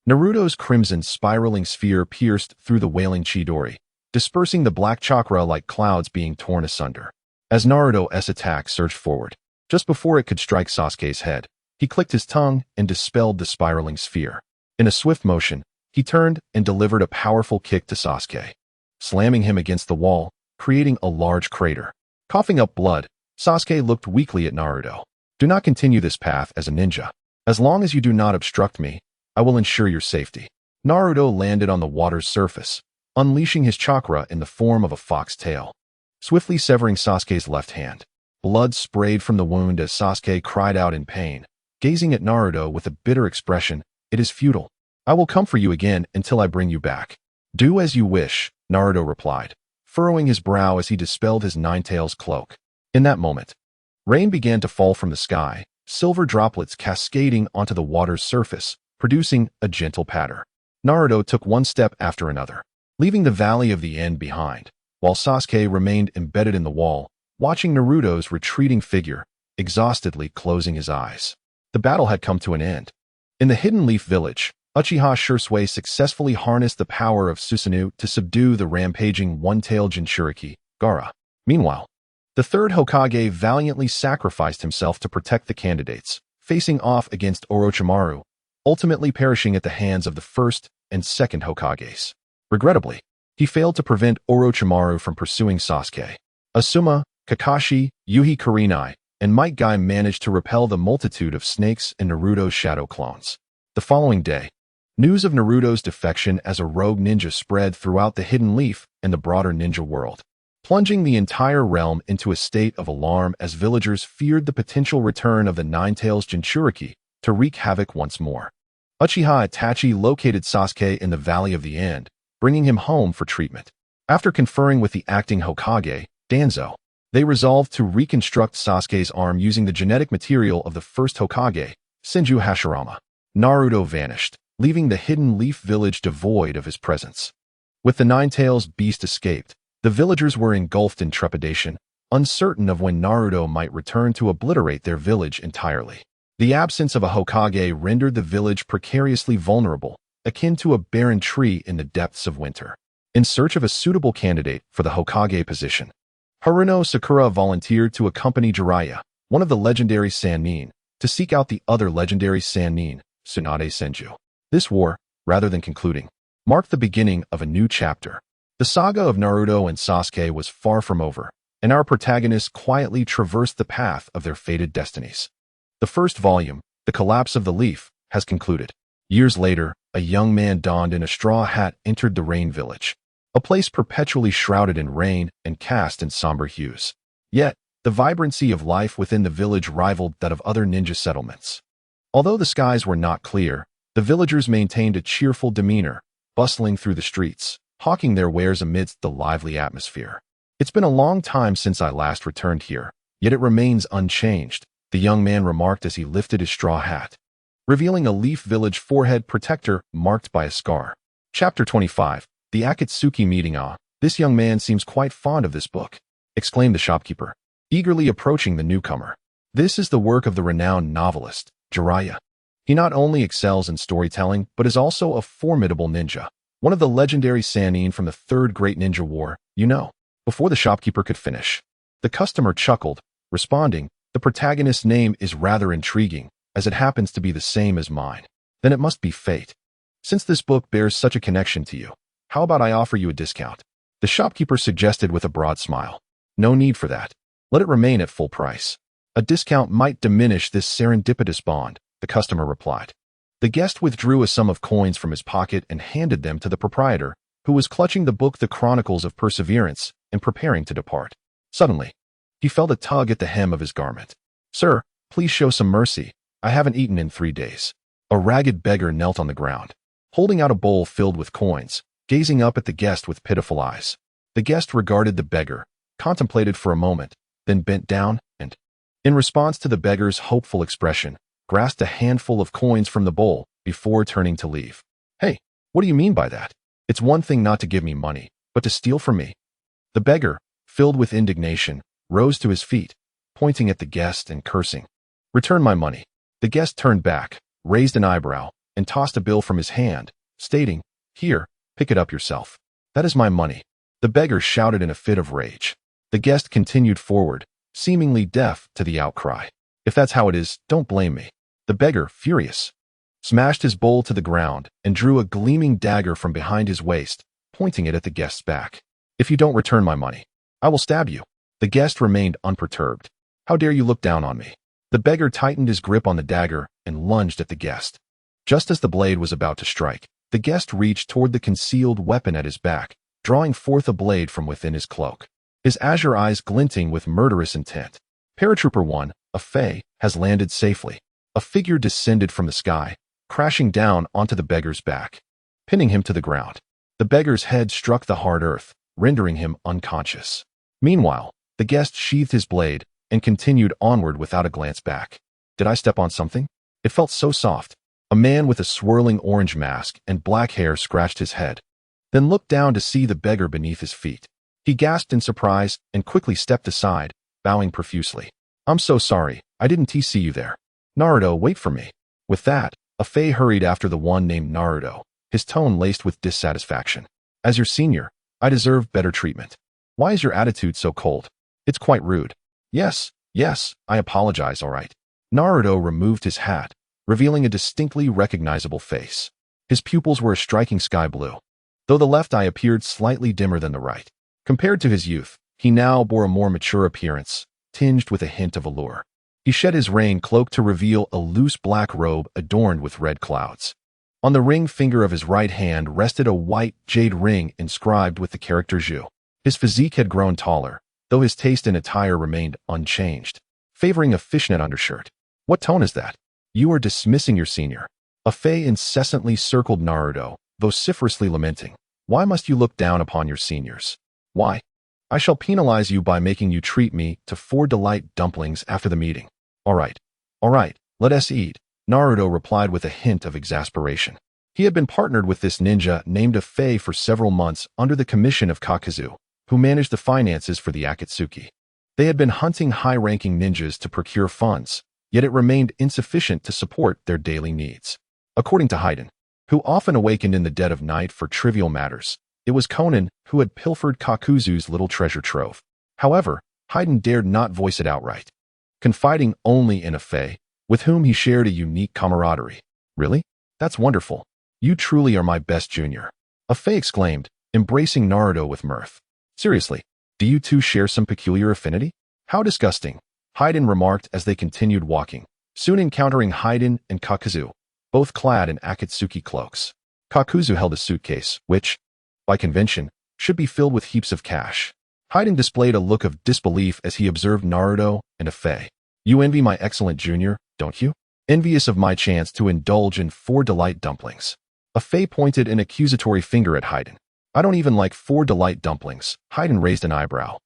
Naruto's crimson spiraling sphere pierced through the wailing Chidori, dispersing the black chakra like clouds being torn asunder. As Naruto's attack surged forward, just before it could strike Sasuke's head, he clicked his tongue and dispelled the spiraling sphere. In a swift motion, he turned and delivered a powerful kick to Sasuke, slamming him against the wall, creating a large crater. Coughing up blood, Sasuke looked weakly at Naruto. Do not continue this path as a ninja. As long as you do not obstruct me, I will ensure your safety. Naruto landed on the water's surface, unleashing his chakra in the form of a fox tail, swiftly severing Sasuke's left hand. Blood sprayed from the wound as Sasuke cried out in pain, gazing at Naruto with a bitter expression. It is futile. I will come for you again until I bring you back. Do as you wish, Naruto replied, furrowing his brow as he dispelled his Nine-Tails cloak. In that moment, rain began to fall from the sky, silver droplets cascading onto the water's surface, producing a gentle patter. Naruto took one step after another, leaving the Valley of the End behind, while Sasuke remained embedded in the wall, watching Naruto's retreating figure, exhaustedly closing his eyes. The battle had come to an end. In the Hidden Leaf Village, Uchiha Shursui successfully harnessed the power of Susanoo to subdue the rampaging one-tailed Jinchuriki, Gaara. Meanwhile, the third Hokage valiantly sacrificed himself to protect the candidates, facing off against Orochimaru, ultimately perishing at the hands of the first and second Hokages. Regrettably, he failed to prevent Orochimaru from pursuing Sasuke. Asuma, Kakashi, Yuhi Kurenai, and Might Guy managed to repel the multitude of snakes and Naruto's shadow clones. The following day, news of Naruto's defection as a rogue ninja spread throughout the Hidden Leaf and the broader ninja world, plunging the entire realm into a state of alarm as villagers feared the potential return of the Nine-Tails Jinchuriki to wreak havoc once more. Uchiha Itachi located Sasuke in the Valley of the End, bringing him home for treatment. After conferring with the acting Hokage, Danzo, they resolved to reconstruct Sasuke's arm using the genetic material of the first Hokage, Senju Hashirama. Naruto vanished, leaving the hidden leaf village devoid of his presence. With the Nine-Tails beast escaped, the villagers were engulfed in trepidation, uncertain of when Naruto might return to obliterate their village entirely. The absence of a Hokage rendered the village precariously vulnerable, akin to a barren tree in the depths of winter. In search of a suitable candidate for the Hokage position, Haruno Sakura volunteered to accompany Jiraiya, one of the legendary Sannin, to seek out the other legendary Sannin, Tsunade Senju. This war, rather than concluding, marked the beginning of a new chapter. The saga of Naruto and Sasuke was far from over, and our protagonists quietly traversed the path of their fated destinies. The first volume, The Collapse of the Leaf, has concluded. Years later, a young man donned in a straw hat entered the Rain Village, a place perpetually shrouded in rain and cast in somber hues. Yet, the vibrancy of life within the village rivaled that of other ninja settlements. Although the skies were not clear, the villagers maintained a cheerful demeanor, bustling through the streets, hawking their wares amidst the lively atmosphere. It's been a long time since I last returned here, yet it remains unchanged, the young man remarked as he lifted his straw hat, revealing a Leaf Village forehead protector marked by a scar. Chapter 25, The Akatsuki Meeting. This young man seems quite fond of this book, exclaimed the shopkeeper, eagerly approaching the newcomer. This is the work of the renowned novelist, Jiraiya. He not only excels in storytelling, but is also a formidable ninja, one of the legendary Sannin from the Third Great Ninja War, you know. Before the shopkeeper could finish, the customer chuckled, responding, "The protagonist's name is rather intriguing, as it happens to be the same as mine. Then it must be fate. Since this book bears such a connection to you, how about I offer you a discount?" The shopkeeper suggested with a broad smile. "No need for that. Let it remain at full price. A discount might diminish this serendipitous bond," the customer replied. The guest withdrew a sum of coins from his pocket and handed them to the proprietor, who was clutching the book The Chronicles of Perseverance and preparing to depart. Suddenly, he felt a tug at the hem of his garment. "Sir, please show some mercy. I haven't eaten in 3 days." A ragged beggar knelt on the ground, holding out a bowl filled with coins, gazing up at the guest with pitiful eyes. The guest regarded the beggar, contemplated for a moment, then bent down and, in response to the beggar's hopeful expression, grasped a handful of coins from the bowl before turning to leave. "Hey, what do you mean by that? It's one thing not to give me money, but to steal from me." The beggar, filled with indignation, rose to his feet, pointing at the guest and cursing. "Return my money." The guest turned back, raised an eyebrow, and tossed a bill from his hand, stating, "Here, pick it up yourself. That is my money." The beggar shouted in a fit of rage. The guest continued forward, seemingly deaf to the outcry. "If that's how it is, don't blame me." The beggar, furious, smashed his bowl to the ground and drew a gleaming dagger from behind his waist, pointing it at the guest's back. "If you don't return my money, I will stab you." The guest remained unperturbed. "How dare you look down on me?" The beggar tightened his grip on the dagger and lunged at the guest. Just as the blade was about to strike, the guest reached toward the concealed weapon at his back, drawing forth a blade from within his cloak, his azure eyes glinting with murderous intent. Paratrooper 1, a Fae, has landed safely. A figure descended from the sky, crashing down onto the beggar's back, pinning him to the ground. The beggar's head struck the hard earth, rendering him unconscious. Meanwhile, the guest sheathed his blade and continued onward without a glance back. Did I step on something? It felt so soft. A man with a swirling orange mask and black hair scratched his head, then looked down to see the beggar beneath his feet. He gasped in surprise and quickly stepped aside, bowing profusely. "I'm so sorry, I didn't see you there. Naruto, wait for me." With that, a Fae hurried after the one named Naruto, his tone laced with dissatisfaction. "As your senior, I deserve better treatment. Why is your attitude so cold? It's quite rude." Yes, I apologize, all right." Naruto removed his hat, revealing a distinctly recognizable face. His pupils were a striking sky blue, though the left eye appeared slightly dimmer than the right. Compared to his youth, he now bore a more mature appearance, tinged with a hint of allure. He shed his rain cloak to reveal a loose black robe adorned with red clouds. On the ring finger of his right hand rested a white jade ring inscribed with the character Zhu. His physique had grown taller, though his taste in attire remained unchanged, favoring a fishnet undershirt. "What tone is that? You are dismissing your senior." A Fae incessantly circled Naruto, vociferously lamenting. "Why must you look down upon your seniors? Why? I shall penalize you by making you treat me to 4 delight dumplings after the meeting." All right, let us eat." Naruto replied with a hint of exasperation. He had been partnered with this ninja named a Fei for several months under the commission of Kakuzu, who managed the finances for the Akatsuki. They had been hunting high-ranking ninjas to procure funds, yet it remained insufficient to support their daily needs. According to Haiden, who often awakened in the dead of night for trivial matters, it was Konan who had pilfered Kakuzu's little treasure trove. However, Haiden dared not voice it outright, confiding only in a Fei, with whom he shared a unique camaraderie. Really? That's wonderful. You truly are my best junior. A Fei exclaimed, embracing Naruto with mirth. Seriously, do you two share some peculiar affinity? How disgusting, Haiden remarked as they continued walking, soon encountering Haiden and Kakuzu, both clad in Akatsuki cloaks. Kakuzu held a suitcase, which, by convention, should be filled with heaps of cash. Haiden displayed a look of disbelief as he observed Naruto and a Fei. You envy my excellent junior, don't you? Envious of my chance to indulge in 4 delight dumplings. A Fei pointed an accusatory finger at Haiden. I don't even like 4 delight dumplings. Haiden raised an eyebrow,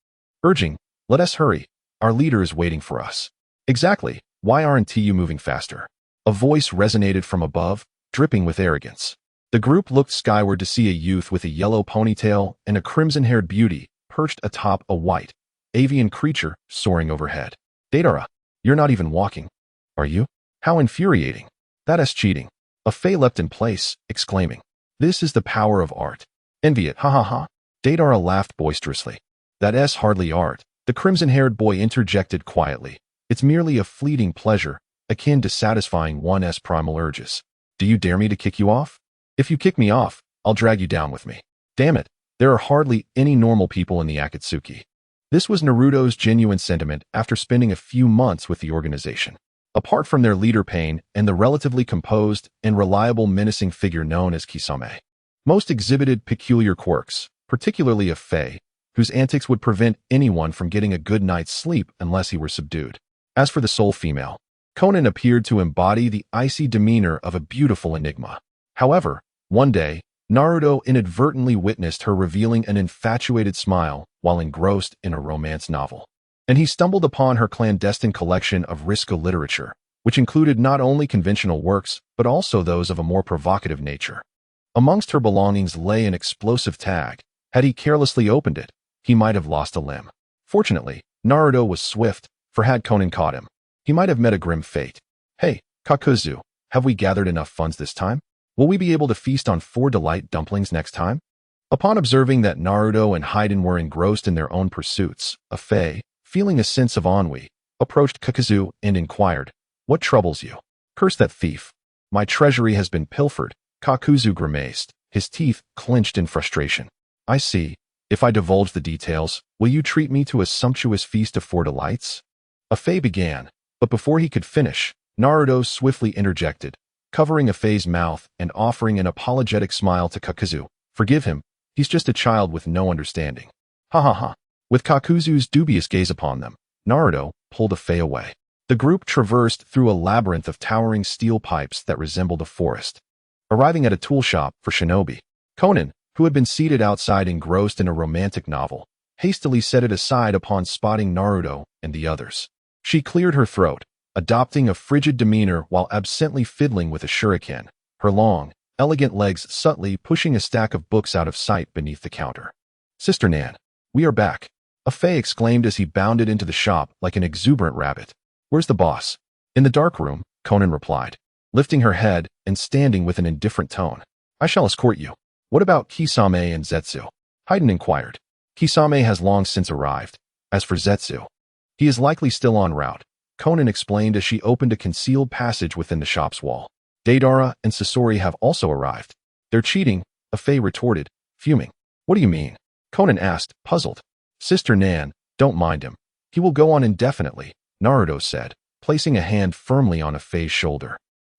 urging, let us hurry. Our leader is waiting for us. Exactly. Why aren't you moving faster? A voice resonated from above, dripping with arrogance. The group looked skyward to see a youth with a yellow ponytail and a crimson-haired beauty perched atop a white, avian creature soaring overhead. Deidara, you're not even walking, are you? How infuriating. That is cheating. A Fei leapt in place, exclaiming, this is the power of art. Envy it, ha ha ha. Deidara laughed boisterously. That is hardly art, the crimson-haired boy interjected quietly. It's merely a fleeting pleasure, akin to satisfying one's primal urges. Do you dare me to kick you off? If you kick me off, I'll drag you down with me. Damn it, there are hardly any normal people in the Akatsuki. This was Naruto's genuine sentiment after spending a few months with the organization. Apart from their leader Pain and the relatively composed and reliable menacing figure known as Kisame, most exhibited peculiar quirks, particularly a Fei, whose antics would prevent anyone from getting a good night's sleep unless he were subdued. As for the sole female, Konan appeared to embody the icy demeanor of a beautiful enigma. However, one day, Naruto inadvertently witnessed her revealing an infatuated smile while engrossed in a romance novel. And he stumbled upon her clandestine collection of Risco literature, which included not only conventional works, but also those of a more provocative nature. Amongst her belongings lay an explosive tag. Had he carelessly opened it, he might have lost a limb. Fortunately, Naruto was swift, for had Konan caught him, he might have met a grim fate. Hey, Kakuzu, have we gathered enough funds this time? Will we be able to feast on 4 delight dumplings next time? Upon observing that Naruto and Haiden were engrossed in their own pursuits, a Fei, feeling a sense of ennui, approached Kakuzu and inquired, what troubles you? Curse that thief. My treasury has been pilfered, Kakuzu grimaced, his teeth clenched in frustration. I see. If I divulge the details, will you treat me to a sumptuous feast of 4 delights? A Fei began, but before he could finish, Naruto swiftly interjected, covering a Fei's mouth and offering an apologetic smile to Kakuzu. Forgive him, he's just a child with no understanding. Ha ha ha. With Kakuzu's dubious gaze upon them, Naruto pulled a Fei away. The group traversed through a labyrinth of towering steel pipes that resembled a forest. Arriving at a tool shop for shinobi, Konan, who had been seated outside engrossed in a romantic novel, hastily set it aside upon spotting Naruto and the others. She cleared her throat, adopting a frigid demeanor while absently fiddling with a shuriken, her long, elegant legs subtly pushing a stack of books out of sight beneath the counter. Sister Nan, we are back, a Fei exclaimed as he bounded into the shop like an exuberant rabbit. Where's the boss? In the dark room, Konan replied, lifting her head and standing with an indifferent tone. I shall escort you. What about Kisame and Zetsu? Haiden inquired. Kisame has long since arrived. As for Zetsu, he is likely still en route, Konan explained as she opened a concealed passage within the shop's wall. Deidara and Sasori have also arrived. They're cheating, a Fei retorted, fuming. What do you mean? Konan asked, puzzled. Sister Nan, don't mind him. He will go on indefinitely, Naruto said, placing a hand firmly on a Fei's shoulder.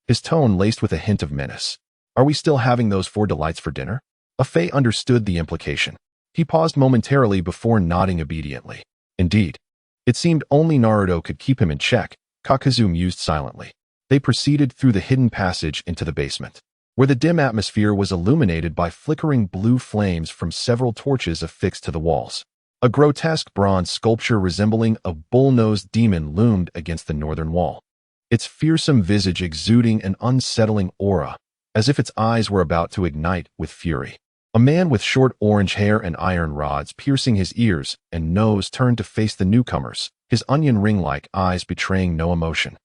His tone laced with a hint of menace. Are we still having those 4 delights for dinner? A Fei understood the implication. He paused momentarily before nodding obediently. Indeed. It seemed only Naruto could keep him in check, Kakuzu mused silently. They proceeded through the hidden passage into the basement, where the dim atmosphere was illuminated by flickering blue flames from several torches affixed to the walls. A grotesque bronze sculpture resembling a bull-nosed demon loomed against the northern wall. its fearsome visage exuding an unsettling aura, as if its eyes were about to ignite with fury. A man with short orange hair and iron rods piercing his ears and nose turned to face the newcomers, his onion ring-like eyes betraying no emotion,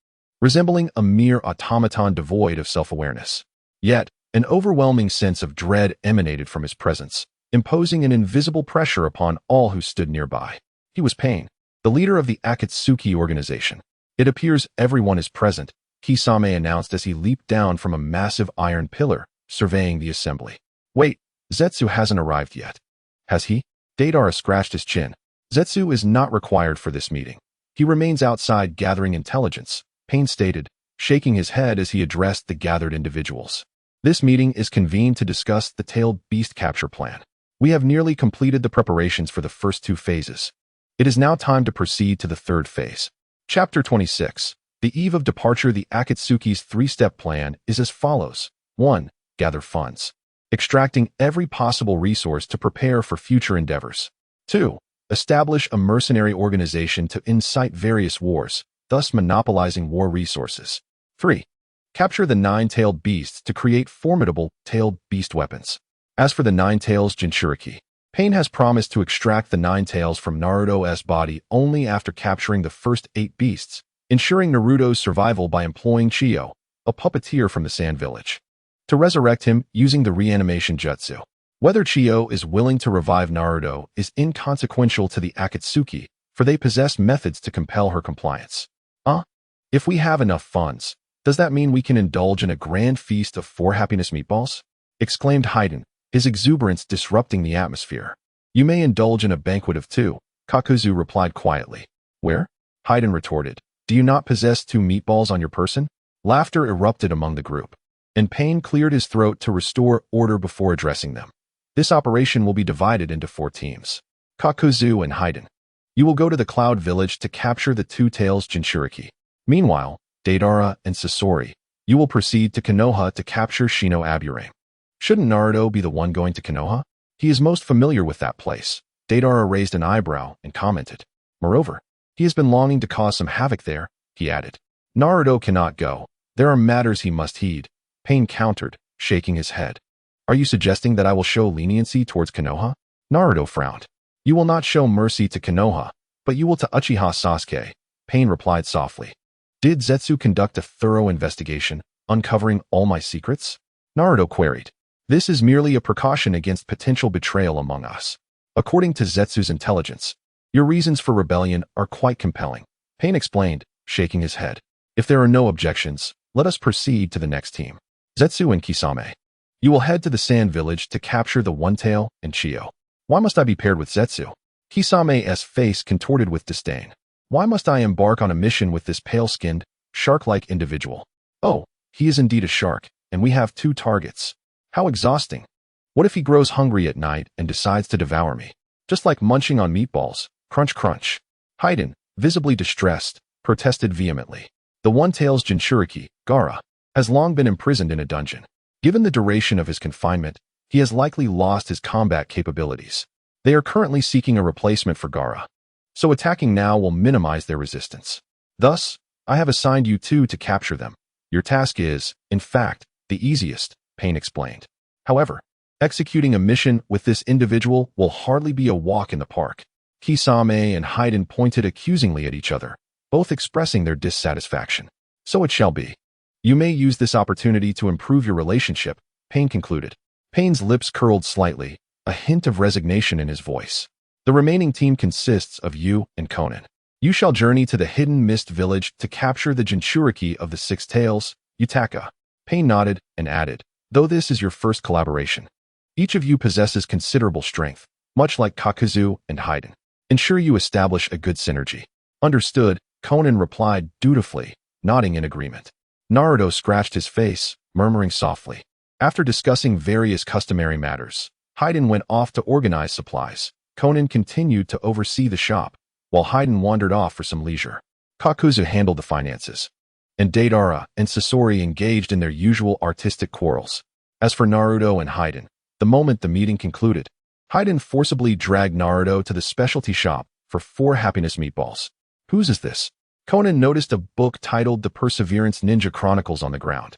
resembling a mere automaton devoid of self-awareness. Yet, an overwhelming sense of dread emanated from his presence, imposing an invisible pressure upon all who stood nearby. He was Pain, the leader of the Akatsuki organization. It appears everyone is present, Kisame announced as he leaped down from a massive iron pillar, surveying the assembly. Wait, Zetsu hasn't arrived yet. Has he? Deidara scratched his chin. Zetsu is not required for this meeting. He remains outside gathering intelligence, Pain stated, shaking his head as he addressed the gathered individuals. This meeting is convened to discuss the tailed beast capture plan. We have nearly completed the preparations for the first 2 phases. It is now time to proceed to the 3rd phase. Chapter 26. The eve of departure. The Akatsuki's 3-step plan is as follows. 1. Gather funds, extracting every possible resource to prepare for future endeavors. 2. Establish a mercenary organization to incite various wars, thus monopolizing war resources. 3. Capture the 9-tailed beasts to create formidable tailed beast weapons. As for the 9 tails Jinchuriki, Pain has promised to extract the 9 tails from Naruto's body only after capturing the first 8 beasts, ensuring Naruto's survival by employing Chiyo, a puppeteer from the Sand Village, to resurrect him using the reanimation jutsu. Whether Chiyo is willing to revive Naruto is inconsequential to the Akatsuki, for they possess methods to compel her compliance. If we have enough funds, does that mean we can indulge in a grand feast of 4 happiness meatballs? Exclaimed Haiden, his exuberance disrupting the atmosphere. You may indulge in a banquet of 2, Kakuzu replied quietly. Where? Haiden retorted. Do you not possess 2 meatballs on your person? Laughter erupted among the group, and Pain cleared his throat to restore order before addressing them. This operation will be divided into 4 teams. Kakuzu and Haiden. You will go to the Cloud Village to capture the 2 tails Jinchuriki. Meanwhile, Deidara and Sasori, you will proceed to Konoha to capture Shino Aburame. Shouldn't Naruto be the one going to Konoha? He is most familiar with that place. Deidara raised an eyebrow and commented. Moreover, he has been longing to cause some havoc there, he added. Naruto cannot go. There are matters he must heed, Pain countered, shaking his head. Are you suggesting that I will show leniency towards Konoha? Naruto frowned. You will not show mercy to Konoha, but you will to Uchiha Sasuke, Pain replied softly. Did Zetsu conduct a thorough investigation, uncovering all my secrets? Naruto queried. This is merely a precaution against potential betrayal among us. According to Zetsu's intelligence, your reasons for rebellion are quite compelling, Pain explained, shaking his head. If there are no objections, let us proceed to the next team. Zetsu and Kisame. You will head to the Sand Village to capture the One Tail and Chiyo. Why must I be paired with Zetsu? Kisame's face contorted with disdain. Why must I embark on a mission with this pale-skinned, shark-like individual? Oh, he is indeed a shark, and we have 2 targets. How exhausting. What if he grows hungry at night and decides to devour me? Just like munching on meatballs, crunch crunch. Haiden, visibly distressed, protested vehemently. The One-Tail's Jinchuriki, Gaara, has long been imprisoned in a dungeon. Given the duration of his confinement, he has likely lost his combat capabilities. They are currently seeking a replacement for Gaara, so attacking now will minimize their resistance. Thus, I have assigned you 2 to capture them. Your task is, in fact, the easiest, Pain explained. However, executing a mission with this individual will hardly be a walk in the park. Kisame and Haiden pointed accusingly at each other, both expressing their dissatisfaction. So it shall be. You may use this opportunity to improve your relationship, Pain concluded. Pain's lips curled slightly, a hint of resignation in his voice. The remaining team consists of you and Konan. You shall journey to the Hidden Mist Village to capture the Jinchuriki of the 6 tails, Yutaka. Pain nodded and added, though this is your first collaboration, each of you possesses considerable strength, much like Kakuzu and Haiden. Ensure you establish a good synergy. Understood, Konan replied dutifully, nodding in agreement. Naruto scratched his face, murmuring softly. After discussing various customary matters, Haiden went off to organize supplies. Konan continued to oversee the shop, while Haiden wandered off for some leisure. Kakuzu handled the finances, and Deidara and Sasori engaged in their usual artistic quarrels. As for Naruto and Haiden, the moment the meeting concluded, Haiden forcibly dragged Naruto to the specialty shop for 4 happiness meatballs. Whose is this? Konan noticed a book titled The Perseverance Ninja Chronicles on the ground,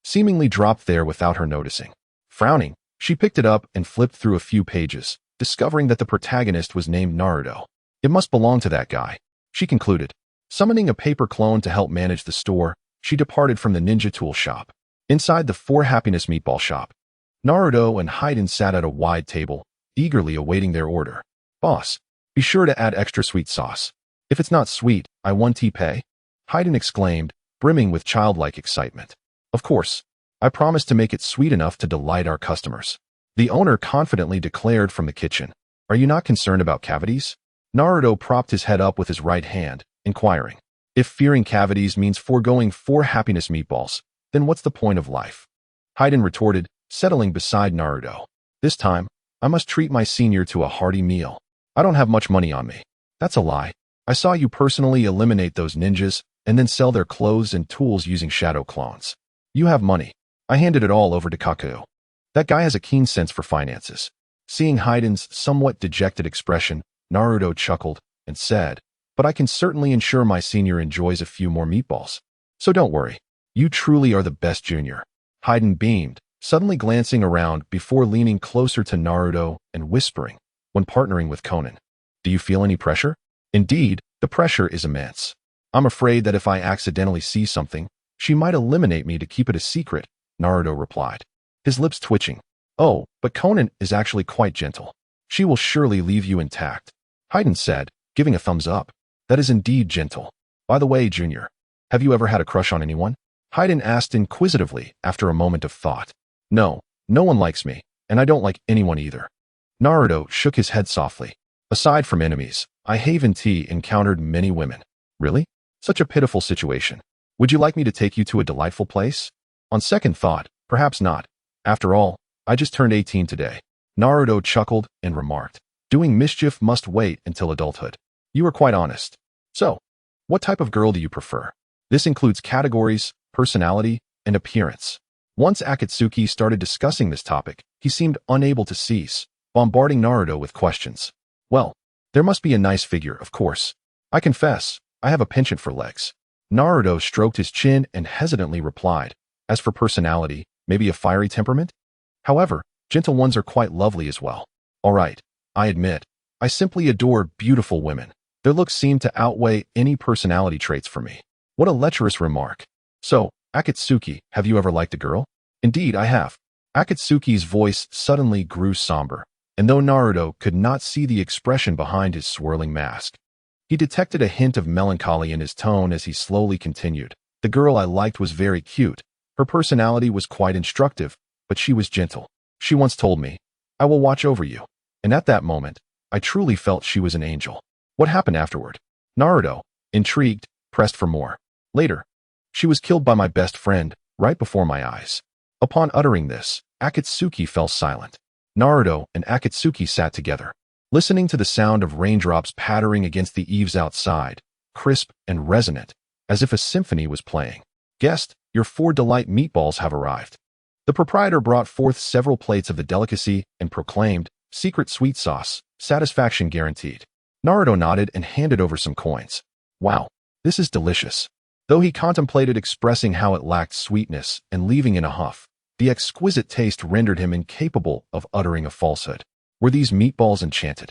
seemingly dropped there without her noticing. Frowning, she picked it up and flipped through a few pages, discovering that the protagonist was named Naruto. It must belong to that guy, she concluded. Summoning a paper clone to help manage the store, she departed from the ninja tool shop. Inside the Four Happiness meatball shop, Naruto and Hayden sat at a wide table, eagerly awaiting their order. Boss, be sure to add extra sweet sauce. If it's not sweet, I want tea pay? Hayden exclaimed, brimming with childlike excitement. Of course, I promise to make it sweet enough to delight our customers. The owner confidently declared from the kitchen. Are you not concerned about cavities? Naruto propped his head up with his right hand, inquiring. If fearing cavities means foregoing 4 happiness meatballs, then what's the point of life? Hayden retorted, settling beside Naruto. This time, I must treat my senior to a hearty meal. I don't have much money on me. That's a lie. I saw you personally eliminate those ninjas and then sell their clothes and tools using shadow clones. You have money. I handed it all over to Kaku. That guy has a keen sense for finances. Seeing Hayden's somewhat dejected expression, Naruto chuckled and said, but I can certainly ensure my senior enjoys a few more meatballs. So don't worry. You truly are the best junior. Hayden beamed, suddenly glancing around before leaning closer to Naruto and whispering, when partnering with Konan. Do you feel any pressure? Indeed, the pressure is immense. I'm afraid that if I accidentally see something, she might eliminate me to keep it a secret, Naruto replied, his lips twitching. Oh, but Konan is actually quite gentle. She will surely leave you intact, Hayden said, giving a thumbs up. That is indeed gentle. By the way, Junior, have you ever had a crush on anyone? Hayden asked inquisitively after a moment of thought. No, no one likes me, and I don't like anyone either. Naruto shook his head softly. Aside from enemies, I haven't encountered many women. Really? Such a pitiful situation. Would you like me to take you to a delightful place? On second thought, perhaps not. After all, I just turned 18 today. Naruto chuckled and remarked, doing mischief must wait until adulthood. You are quite honest. So, what type of girl do you prefer? This includes categories, personality, and appearance. Once Akatsuki started discussing this topic, he seemed unable to cease, bombarding Naruto with questions. Well, there must be a nice figure, of course. I confess, I have a penchant for legs. Naruto stroked his chin and hesitantly replied, as for personality, maybe a fiery temperament? However, gentle ones are quite lovely as well. All right, I admit, I simply adore beautiful women. Their looks seem to outweigh any personality traits for me. What a lecherous remark. So, Akatsuki, have you ever liked a girl? Indeed, I have. Akatsuki's voice suddenly grew somber, and though Naruto could not see the expression behind his swirling mask, he detected a hint of melancholy in his tone as he slowly continued. The girl I liked was very cute. Her personality was quite instructive, but she was gentle. She once told me, I will watch over you. And at that moment, I truly felt she was an angel. What happened afterward? Naruto, intrigued, pressed for more. Later, she was killed by my best friend, right before my eyes. Upon uttering this, Akatsuki fell silent. Naruto and Akatsuki sat together, listening to the sound of raindrops pattering against the eaves outside, crisp and resonant, as if a symphony was playing. Guest, your 4 delight meatballs have arrived. The proprietor brought forth several plates of the delicacy and proclaimed, secret sweet sauce, satisfaction guaranteed. Naruto nodded and handed over some coins. Wow, this is delicious. Though he contemplated expressing how it lacked sweetness and leaving in a huff, the exquisite taste rendered him incapable of uttering a falsehood. Were these meatballs enchanted?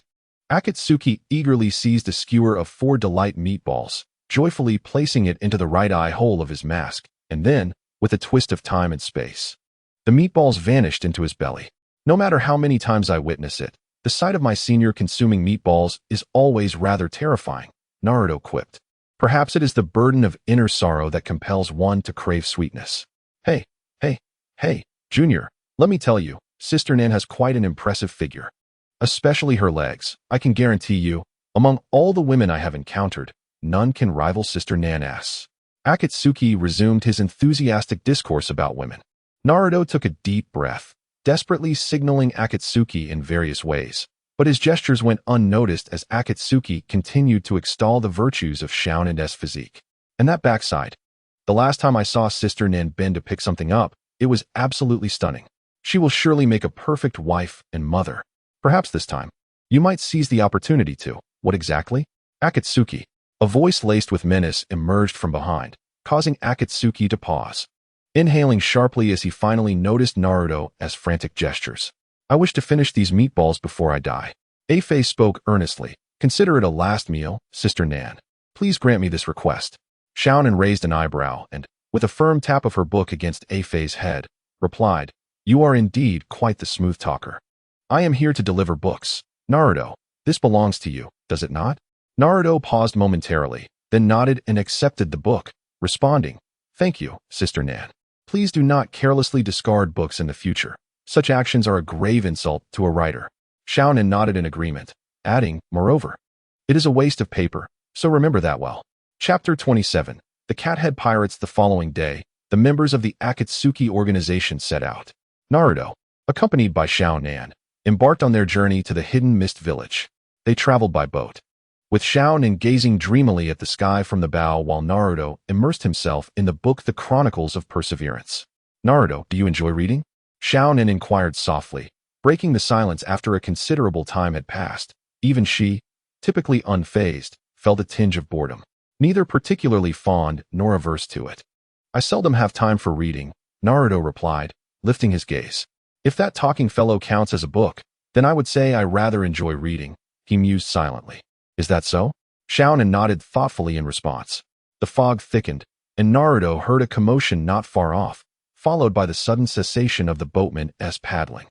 Akatsuki eagerly seized a skewer of 4 delight meatballs, joyfully placing it into the right eye hole of his mask, and then, with a twist of time and space, the meatballs vanished into his belly. No matter how many times I witness it, the sight of my senior consuming meatballs is always rather terrifying, Naruto quipped. Perhaps it is the burden of inner sorrow that compels one to crave sweetness. Hey, Junior, let me tell you, Sister Nan has quite an impressive figure. Especially her legs. I can guarantee you, among all the women I have encountered, none can rival Sister Nan-ass. Akatsuki resumed his enthusiastic discourse about women. Naruto took a deep breath, desperately signaling Akatsuki in various ways, but his gestures went unnoticed as Akatsuki continued to extol the virtues of Shounen-s physique. And that backside. The last time I saw Sister Nan bend to pick something up, it was absolutely stunning. She will surely make a perfect wife and mother. Perhaps this time, you might seize the opportunity to. What exactly? Akatsuki. A voice laced with menace emerged from behind, causing Akatsuki to pause, inhaling sharply as he finally noticed Naruto as frantic gestures. I wish to finish these meatballs before I die. Afei spoke earnestly. Consider it a last meal, Sister Nan. Please grant me this request. Chunin raised an eyebrow and, with a firm tap of her book against Afei's head, replied, You are indeed quite the smooth talker. I am here to deliver books. Naruto, this belongs to you, does it not? Naruto paused momentarily, then nodded and accepted the book, responding, Thank you, Sister Nan. Please do not carelessly discard books in the future. Such actions are a grave insult to a writer. Chunin nodded in agreement, adding, Moreover, it is a waste of paper, so remember that well. Chapter 27. The Cathead Pirates. The following day, the members of the Akatsuki organization set out. Naruto, accompanied by Chunin, embarked on their journey to the hidden mist village. They traveled by boat, with Chunin gazing dreamily at the sky from the bow while Naruto immersed himself in the book The Chronicles of Perseverance. Naruto, do you enjoy reading? Chunin inquired softly, breaking the silence after a considerable time had passed. Even she, typically unfazed, felt a tinge of boredom, neither particularly fond nor averse to it. I seldom have time for reading, Naruto replied, lifting his gaze. If that talking fellow counts as a book, then I would say I rather enjoy reading, he mused silently. Is that so? Chunin nodded thoughtfully in response. The fog thickened, and Naruto heard a commotion not far off, followed by the sudden cessation of the boatman's paddling.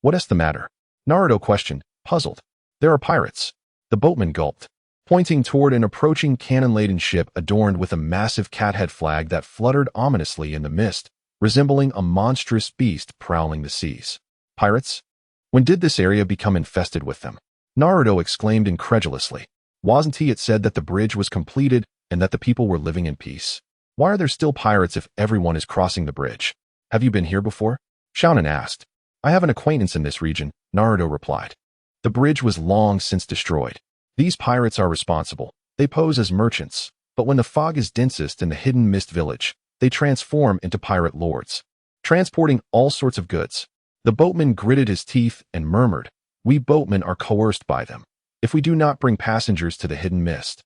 What is the matter? Naruto questioned, puzzled. There are pirates. The boatman gulped, pointing toward an approaching cannon-laden ship adorned with a massive cathead flag that fluttered ominously in the mist, resembling a monstrous beast prowling the seas. Pirates? When did this area become infested with them? Naruto exclaimed incredulously. Wasn't it said that the bridge was completed and that the people were living in peace? Why are there still pirates if everyone is crossing the bridge? Have you been here before? Chunin asked. I have an acquaintance in this region, Naruto replied. The bridge was long since destroyed. These pirates are responsible. They pose as merchants, but when the fog is densest in the hidden mist village, they transform into pirate lords, transporting all sorts of goods. The boatman gritted his teeth and murmured, We boatmen are coerced by them. If we do not bring passengers to the hidden mist,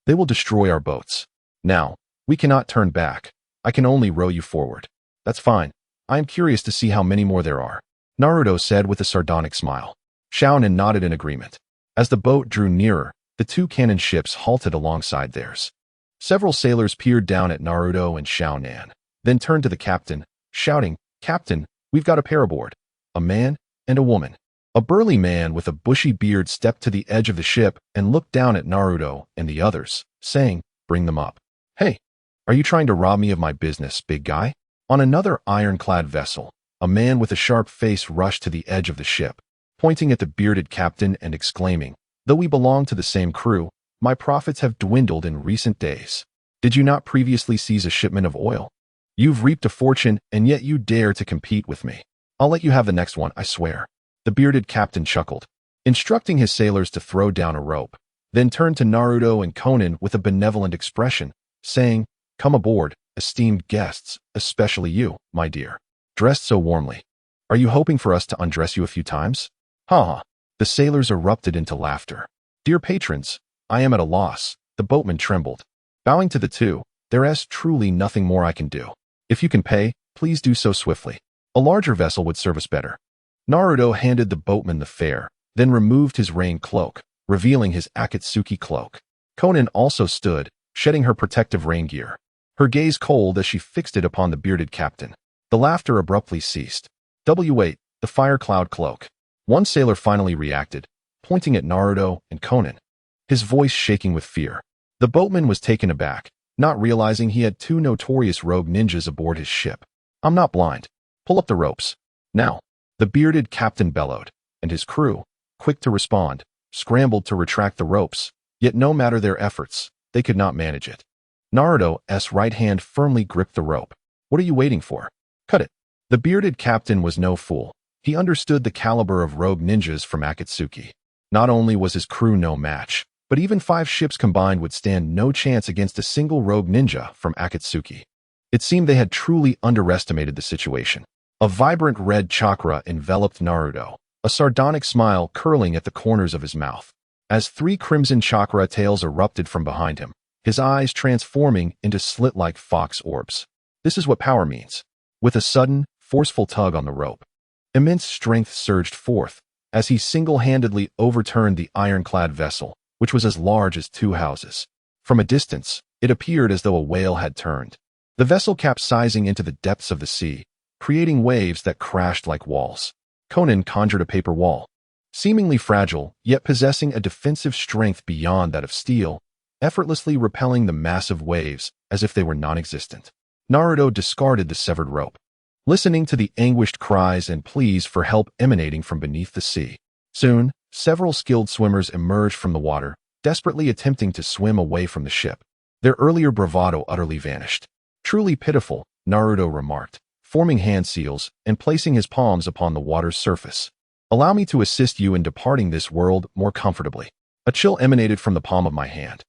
they will destroy our boats. Now, we cannot turn back. I can only row you forward. That's fine. I am curious to see how many more there are, Naruto said with a sardonic smile. Chunin nodded in agreement. As the boat drew nearer, the two cannon ships halted alongside theirs. Several sailors peered down at Naruto and Chunin, then turned to the captain, shouting, Captain, we've got a pair aboard. A man and a woman. A burly man with a bushy beard stepped to the edge of the ship and looked down at Naruto and the others, saying, Bring them up. Hey, are you trying to rob me of my business, big guy? On another ironclad vessel, a man with a sharp face rushed to the edge of the ship, pointing at the bearded captain and exclaiming, Though we belong to the same crew, my profits have dwindled in recent days. Did you not previously seize a shipment of oil? You've reaped a fortune, and yet you dare to compete with me. I'll let you have the next one, I swear. The bearded captain chuckled, instructing his sailors to throw down a rope, then turned to Naruto and Konan with a benevolent expression, saying, Come aboard, esteemed guests, especially you, my dear, dressed so warmly. Are you hoping for us to undress you a few times? Ha ha. The sailors erupted into laughter. Dear patrons, I am at a loss, the boatman trembled. Bowing to the two, there is truly nothing more I can do. If you can pay, please do so swiftly. A larger vessel would serve us better. Naruto handed the boatman the fare, then removed his rain cloak, revealing his Akatsuki cloak. Konan also stood, shedding her protective rain gear, her gaze cold as she fixed it upon the bearded captain. The laughter abruptly ceased. W8, the fire cloud cloak. One sailor finally reacted, pointing at Naruto and Konan, his voice shaking with fear. The boatman was taken aback, not realizing he had two notorious rogue ninjas aboard his ship. I'm not blind. Pull up the ropes. Now. The bearded captain bellowed, and his crew, quick to respond, scrambled to retract the ropes, yet no matter their efforts, they could not manage it. Naruto's right hand firmly gripped the rope. What are you waiting for? Cut it. The bearded captain was no fool. He understood the caliber of rogue ninjas from Akatsuki. Not only was his crew no match, but even 5 ships combined would stand no chance against a single rogue ninja from Akatsuki. It seemed they had truly underestimated the situation. A vibrant red chakra enveloped Naruto, a sardonic smile curling at the corners of his mouth. As 3 crimson chakra tails erupted from behind him, his eyes transforming into slit-like fox orbs. This is what power means. With a sudden, forceful tug on the rope, immense strength surged forth as he single-handedly overturned the ironclad vessel, which was as large as 2 houses. From a distance, it appeared as though a whale had turned, the vessel capsizing into the depths of the sea, creating waves that crashed like walls. Chunin conjured a paper wall, seemingly fragile, yet possessing a defensive strength beyond that of steel, effortlessly repelling the massive waves as if they were non-existent. Naruto discarded the severed rope, listening to the anguished cries and pleas for help emanating from beneath the sea. Soon, several skilled swimmers emerged from the water, desperately attempting to swim away from the ship. Their earlier bravado utterly vanished. Truly pitiful, Naruto remarked, forming hand seals and placing his palms upon the water's surface. Allow me to assist you in departing this world more comfortably. A chill emanated from the palm of my hand,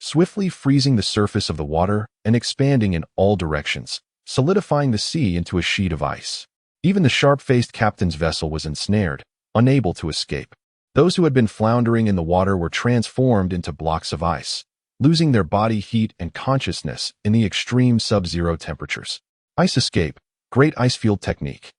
swiftly freezing the surface of the water and expanding in all directions, solidifying the sea into a sheet of ice. Even the sharp-faced captain's vessel was ensnared, unable to escape. Those who had been floundering in the water were transformed into blocks of ice, losing their body heat and consciousness in the extreme sub-zero temperatures. Ice escape, great ice field technique.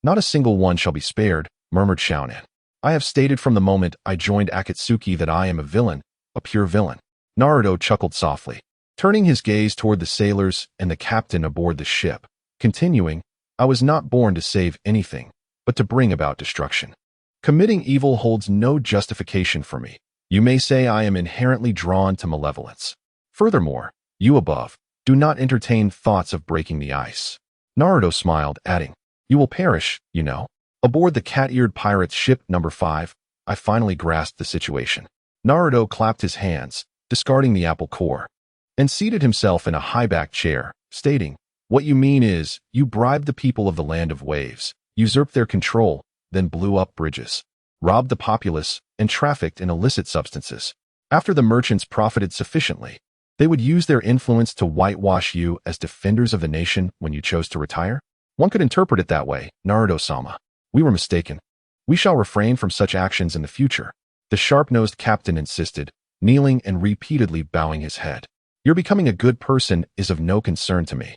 Not a single one shall be spared, murmured Chunin. I have stated from the moment I joined Akatsuki that I am a villain, a pure villain. Naruto chuckled softly, turning his gaze toward the sailors and the captain aboard the ship, continuing, I was not born to save anything, but to bring about destruction. Committing evil holds no justification for me. You may say I am inherently drawn to malevolence. Furthermore, you above, do not entertain thoughts of breaking the ice. Naruto smiled, adding, you will perish, you know. Aboard the cat-eared pirate's ship number 5, I finally grasped the situation. Naruto clapped his hands, discarding the apple core, and seated himself in a high-backed chair, stating, what you mean is, you bribed the people of the land of waves, usurped their control, then blew up bridges, robbed the populace, and trafficked in illicit substances. After the merchants profited sufficiently, they would use their influence to whitewash you as defenders of the nation when you chose to retire? One could interpret it that way, Naruto-sama. We were mistaken. We shall refrain from such actions in the future, the sharp-nosed captain insisted, kneeling and repeatedly bowing his head. Your becoming a good person is of no concern to me.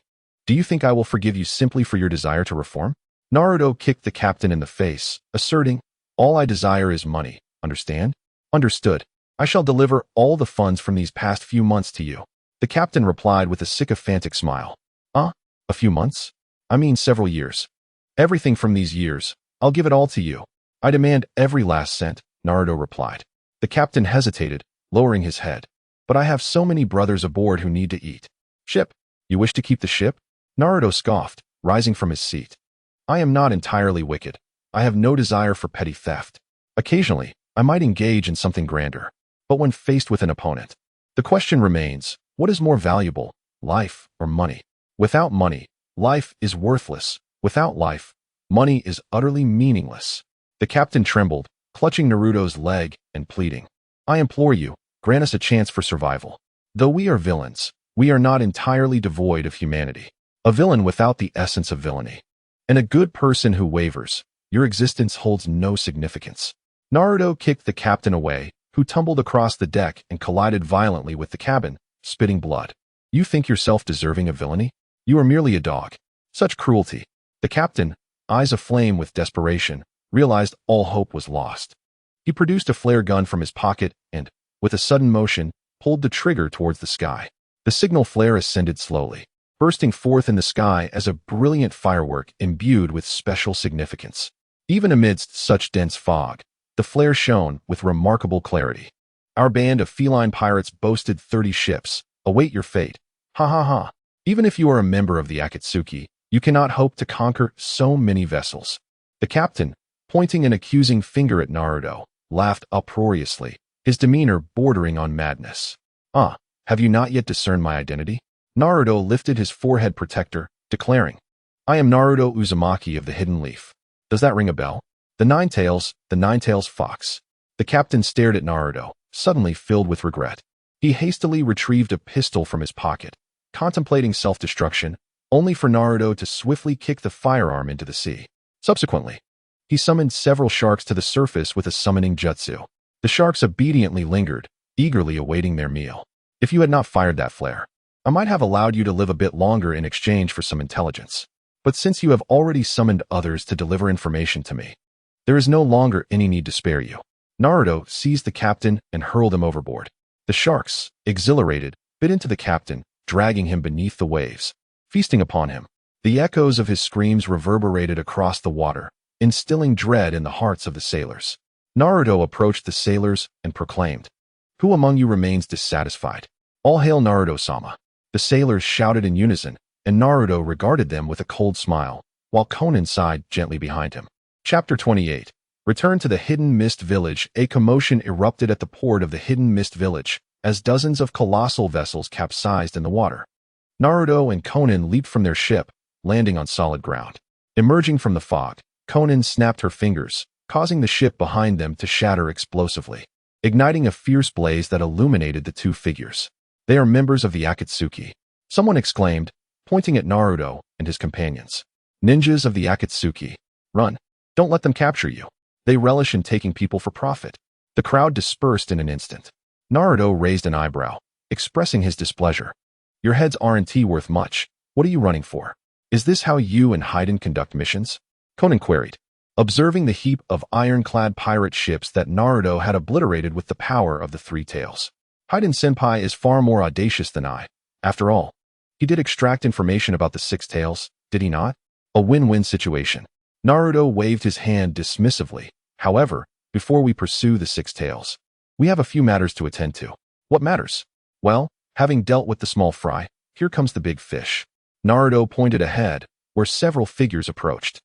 Do you think I will forgive you simply for your desire to reform? Naruto kicked the captain in the face, asserting, all I desire is money, understand? Understood. I shall deliver all the funds from these past few months to you. The captain replied with a sycophantic smile. A few months? I mean several years. Everything from these years. I'll give it all to you. I demand every last cent, Naruto replied. The captain hesitated, lowering his head. But I have so many brothers aboard who need to eat. Ship? You wish to keep the ship? Naruto scoffed, rising from his seat. I am not entirely wicked. I have no desire for petty theft. Occasionally, I might engage in something grander. But when faced with an opponent, the question remains, what is more valuable, life or money? Without money, life is worthless. Without life, money is utterly meaningless. The captain trembled, clutching Naruto's leg and pleading. I implore you, grant us a chance for survival. Though we are villains, we are not entirely devoid of humanity. A villain without the essence of villainy. And a good person who wavers, your existence holds no significance. Naruto kicked the captain away, who tumbled across the deck and collided violently with the cabin, spitting blood. You think yourself deserving of villainy? You are merely a dog. Such cruelty. The captain, eyes aflame with desperation, realized all hope was lost. He produced a flare gun from his pocket and, with a sudden motion, pulled the trigger towards the sky. The signal flare ascended slowly, bursting forth in the sky as a brilliant firework imbued with special significance. Even amidst such dense fog, the flare shone with remarkable clarity. Our band of feline pirates boasted 30 ships. Await your fate. Ha ha ha. Even if you are a member of the Akatsuki, you cannot hope to conquer so many vessels. The captain, pointing an accusing finger at Naruto, laughed uproariously, his demeanor bordering on madness. Have you not yet discerned my identity? Naruto lifted his forehead protector, declaring, I am Naruto Uzumaki of the Hidden Leaf. Does that ring a bell? The Nine-Tails Fox. The captain stared at Naruto, suddenly filled with regret. He hastily retrieved a pistol from his pocket, contemplating self-destruction, only for Naruto to swiftly kick the firearm into the sea. Subsequently, he summoned several sharks to the surface with a summoning jutsu. The sharks obediently lingered, eagerly awaiting their meal. If you had not fired that flare, I might have allowed you to live a bit longer in exchange for some intelligence. But since you have already summoned others to deliver information to me, there is no longer any need to spare you. Naruto seized the captain and hurled him overboard. The sharks, exhilarated, bit into the captain, dragging him beneath the waves, feasting upon him. The echoes of his screams reverberated across the water, instilling dread in the hearts of the sailors. Naruto approached the sailors and proclaimed, "Who among you remains dissatisfied? All hail Naruto-sama." The sailors shouted in unison, and Naruto regarded them with a cold smile, while Konan sighed gently behind him. Chapter 28. Return to the Hidden Mist Village. A commotion erupted at the port of the Hidden Mist Village, as dozens of colossal vessels capsized in the water. Naruto and Konan leaped from their ship, landing on solid ground. Emerging from the fog, Konan snapped her fingers, causing the ship behind them to shatter explosively, igniting a fierce blaze that illuminated the two figures. "They are members of the Akatsuki," someone exclaimed, pointing at Naruto and his companions. "Ninjas of the Akatsuki. Run. Don't let them capture you. They relish in taking people for profit." The crowd dispersed in an instant. Naruto raised an eyebrow, expressing his displeasure. "Your heads aren't worth much. What are you running for? Is this how you and Hayden conduct missions?" Konan queried, observing the heap of ironclad pirate ships that Naruto had obliterated with the power of the three tails. "Hayden-senpai is far more audacious than I. After all, he did extract information about the six tails, did he not? A win-win situation." Naruto waved his hand dismissively. "However, before we pursue the six tails, we have a few matters to attend to." "What matters?" "Well, having dealt with the small fry, here comes the big fish." Naruto pointed ahead, where several figures approached.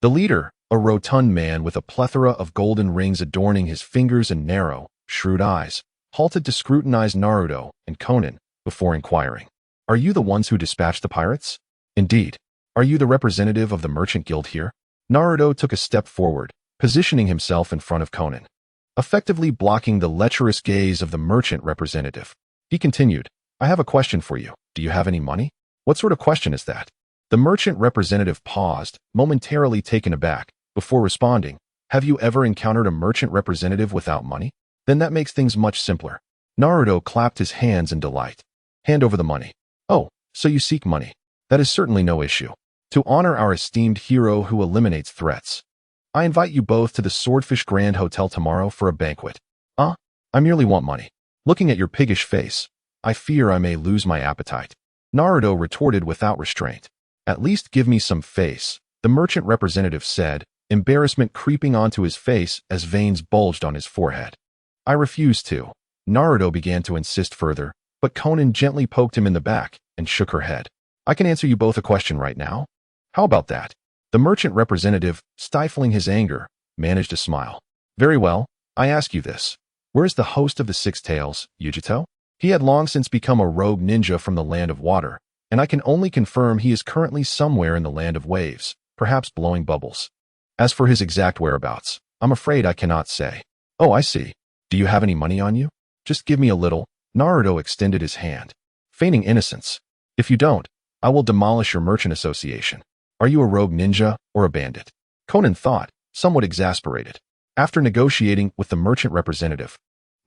The leader, a rotund man with a plethora of golden rings adorning his fingers and narrow, shrewd eyes, halted to scrutinize Naruto and Konan before inquiring, "Are you the ones who dispatched the pirates?" "Indeed. Are you the representative of the merchant guild here?" Naruto took a step forward, positioning himself in front of Konan, effectively blocking the lecherous gaze of the merchant representative. He continued, "I have a question for you. Do you have any money?" "What sort of question is that?" The merchant representative paused, momentarily taken aback, before responding, "Have you ever encountered a merchant representative without money? Then that makes things much simpler." Naruto clapped his hands in delight. "Hand over the money." "Oh, so you seek money. That is certainly no issue. To honor our esteemed hero who eliminates threats, I invite you both to the Swordfish Grand Hotel tomorrow for a banquet." I merely want money." "Looking at your piggish face, I fear I may lose my appetite." Naruto retorted without restraint. "At least give me some face," the merchant representative said, embarrassment creeping onto his face as veins bulged on his forehead. "I refuse to." Naruto began to insist further, but Konan gently poked him in the back and shook her head. "I can answer you both a question right now. How about that?" The merchant representative, stifling his anger, managed a smile. "Very well, I ask you this. Where is the host of the Six Tails, Yujito?" He had long since become a rogue ninja from the Land of Water, and I can only confirm he is currently somewhere in the Land of Waves, perhaps blowing bubbles. As for his exact whereabouts, I'm afraid I cannot say. "Oh, I see. Do you have any money on you? Just give me a little." Naruto extended his hand, feigning innocence. "If you don't, I will demolish your merchant association. Are you a rogue ninja or a bandit?" Konan thought, somewhat exasperated. After negotiating with the merchant representative,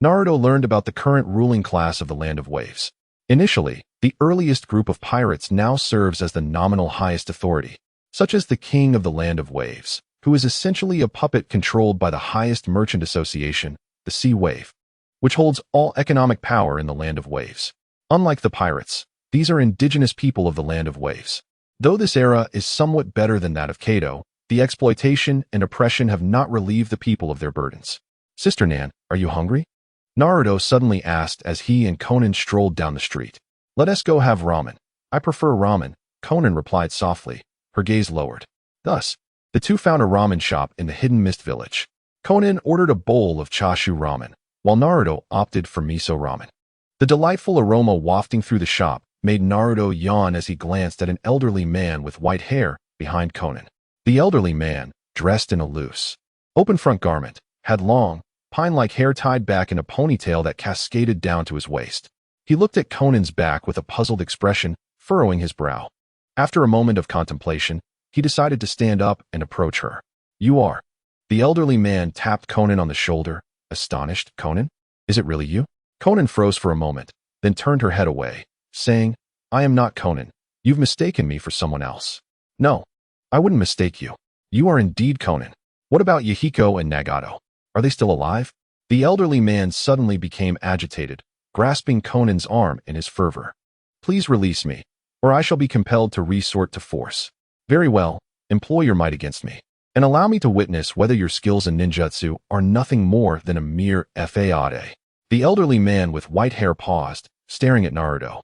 Naruto learned about the current ruling class of the Land of Waves. Initially, the earliest group of pirates now serves as the nominal highest authority, such as the king of the Land of Waves, who is essentially a puppet controlled by the highest merchant association, the Sea Wave, which holds all economic power in the Land of Waves. Unlike the pirates, these are indigenous people of the Land of Waves. Though this era is somewhat better than that of Kado, the exploitation and oppression have not relieved the people of their burdens. "Sister Nan, are you hungry?" Naruto suddenly asked as he and Konan strolled down the street. "Let us go have ramen." "I prefer ramen," Konan replied softly, her gaze lowered. Thus, the two found a ramen shop in the Hidden Mist Village. Konan ordered a bowl of chashu ramen, while Naruto opted for miso ramen. The delightful aroma wafting through the shop made Naruto yawn as he glanced at an elderly man with white hair behind Konan. The elderly man, dressed in a loose, open front garment, had long, pine-like hair tied back in a ponytail that cascaded down to his waist. He looked at Conan's back with a puzzled expression, furrowing his brow. After a moment of contemplation, he decided to stand up and approach her. "You are." The elderly man tapped Konan on the shoulder, astonished. "Konan? Is it really you?" Konan froze for a moment, then turned her head away, saying, I am not Conan. You've mistaken me for someone else. No, I wouldn't mistake you. You are indeed Conan. What about Yahiko and Nagato? Are they still alive? The elderly man suddenly became agitated, grasping Conan's arm in his fervor. Please release me, or I shall be compelled to resort to force. Very well, employ your might against me, and allow me to witness whether your skills in ninjutsu are nothing more than a mere fade. The elderly man with white hair paused, staring at Naruto,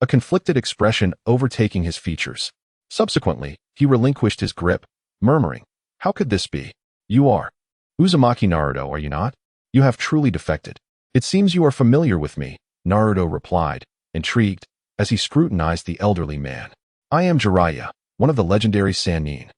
a conflicted expression overtaking his features. Subsequently, he relinquished his grip, murmuring, How could this be? You are Uzumaki Naruto, are you not? You have truly defected. It seems you are familiar with me, Naruto replied, intrigued, as he scrutinized the elderly man. I am Jiraiya, one of the legendary Sannin.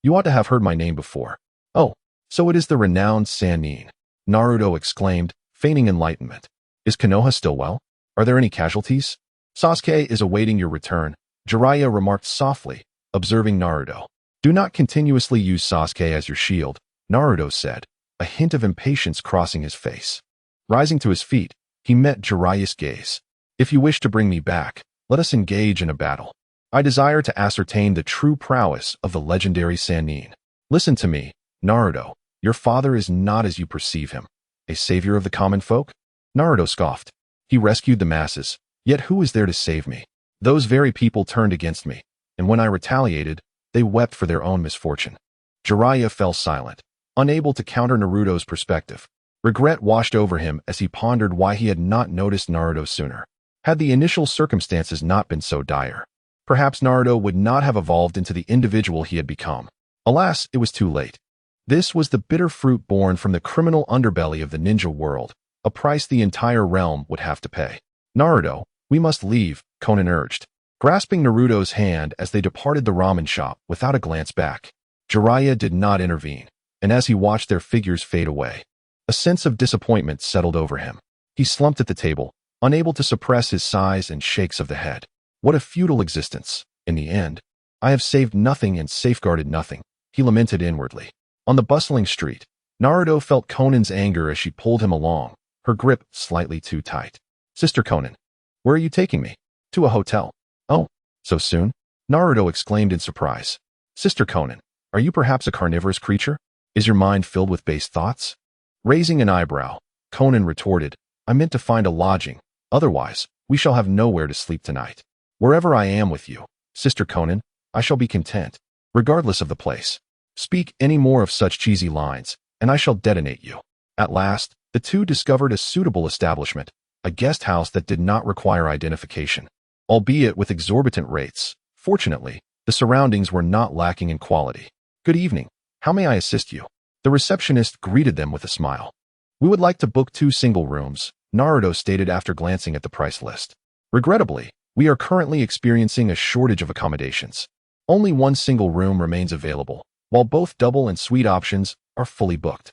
You ought to have heard my name before. Oh, so it is the renowned Sannin, Naruto exclaimed, feigning enlightenment. Is Konoha still well? Are there any casualties? Sasuke is awaiting your return, Jiraiya remarked softly, observing Naruto. Do not continuously use Sasuke as your shield, Naruto said, a hint of impatience crossing his face. Rising to his feet, he met Jiraiya's gaze. If you wish to bring me back, let us engage in a battle. I desire to ascertain the true prowess of the legendary Sannin. Listen to me, Naruto. Your father is not as you perceive him. A savior of the common folk? Naruto scoffed. He rescued the masses, yet who is there to save me? Those very people turned against me, and when I retaliated, they wept for their own misfortune. Jiraiya fell silent, unable to counter Naruto's perspective. Regret washed over him as he pondered why he had not noticed Naruto sooner. Had the initial circumstances not been so dire, perhaps Naruto would not have evolved into the individual he had become. Alas, it was too late. This was the bitter fruit born from the criminal underbelly of the ninja world, a price the entire realm would have to pay. Naruto, we must leave, Conan urged, grasping Naruto's hand as they departed the ramen shop without a glance back. Jiraiya did not intervene, and as he watched their figures fade away, a sense of disappointment settled over him. He slumped at the table, unable to suppress his sighs and shakes of the head. What a futile existence, in the end. I have saved nothing and safeguarded nothing, he lamented inwardly. On the bustling street, Naruto felt Conan's anger as she pulled him along, her grip slightly too tight. Sister Conan, where are you taking me? To a hotel. Oh, so soon? Naruto exclaimed in surprise. Sister Conan, are you perhaps a carnivorous creature? Is your mind filled with base thoughts? Raising an eyebrow, Conan retorted, I meant to find a lodging. Otherwise, we shall have nowhere to sleep tonight. Wherever I am with you, Sister Conan, I shall be content, regardless of the place. Speak any more of such cheesy lines, and I shall detonate you. At last, the two discovered a suitable establishment, a guest house that did not require identification. Albeit with exorbitant rates, fortunately, the surroundings were not lacking in quality. Good evening. How may I assist you? The receptionist greeted them with a smile. We would like to book 2 single rooms, Naruto stated after glancing at the price list. Regrettably, we are currently experiencing a shortage of accommodations. Only 1 single room remains available, while both double and suite options are fully booked.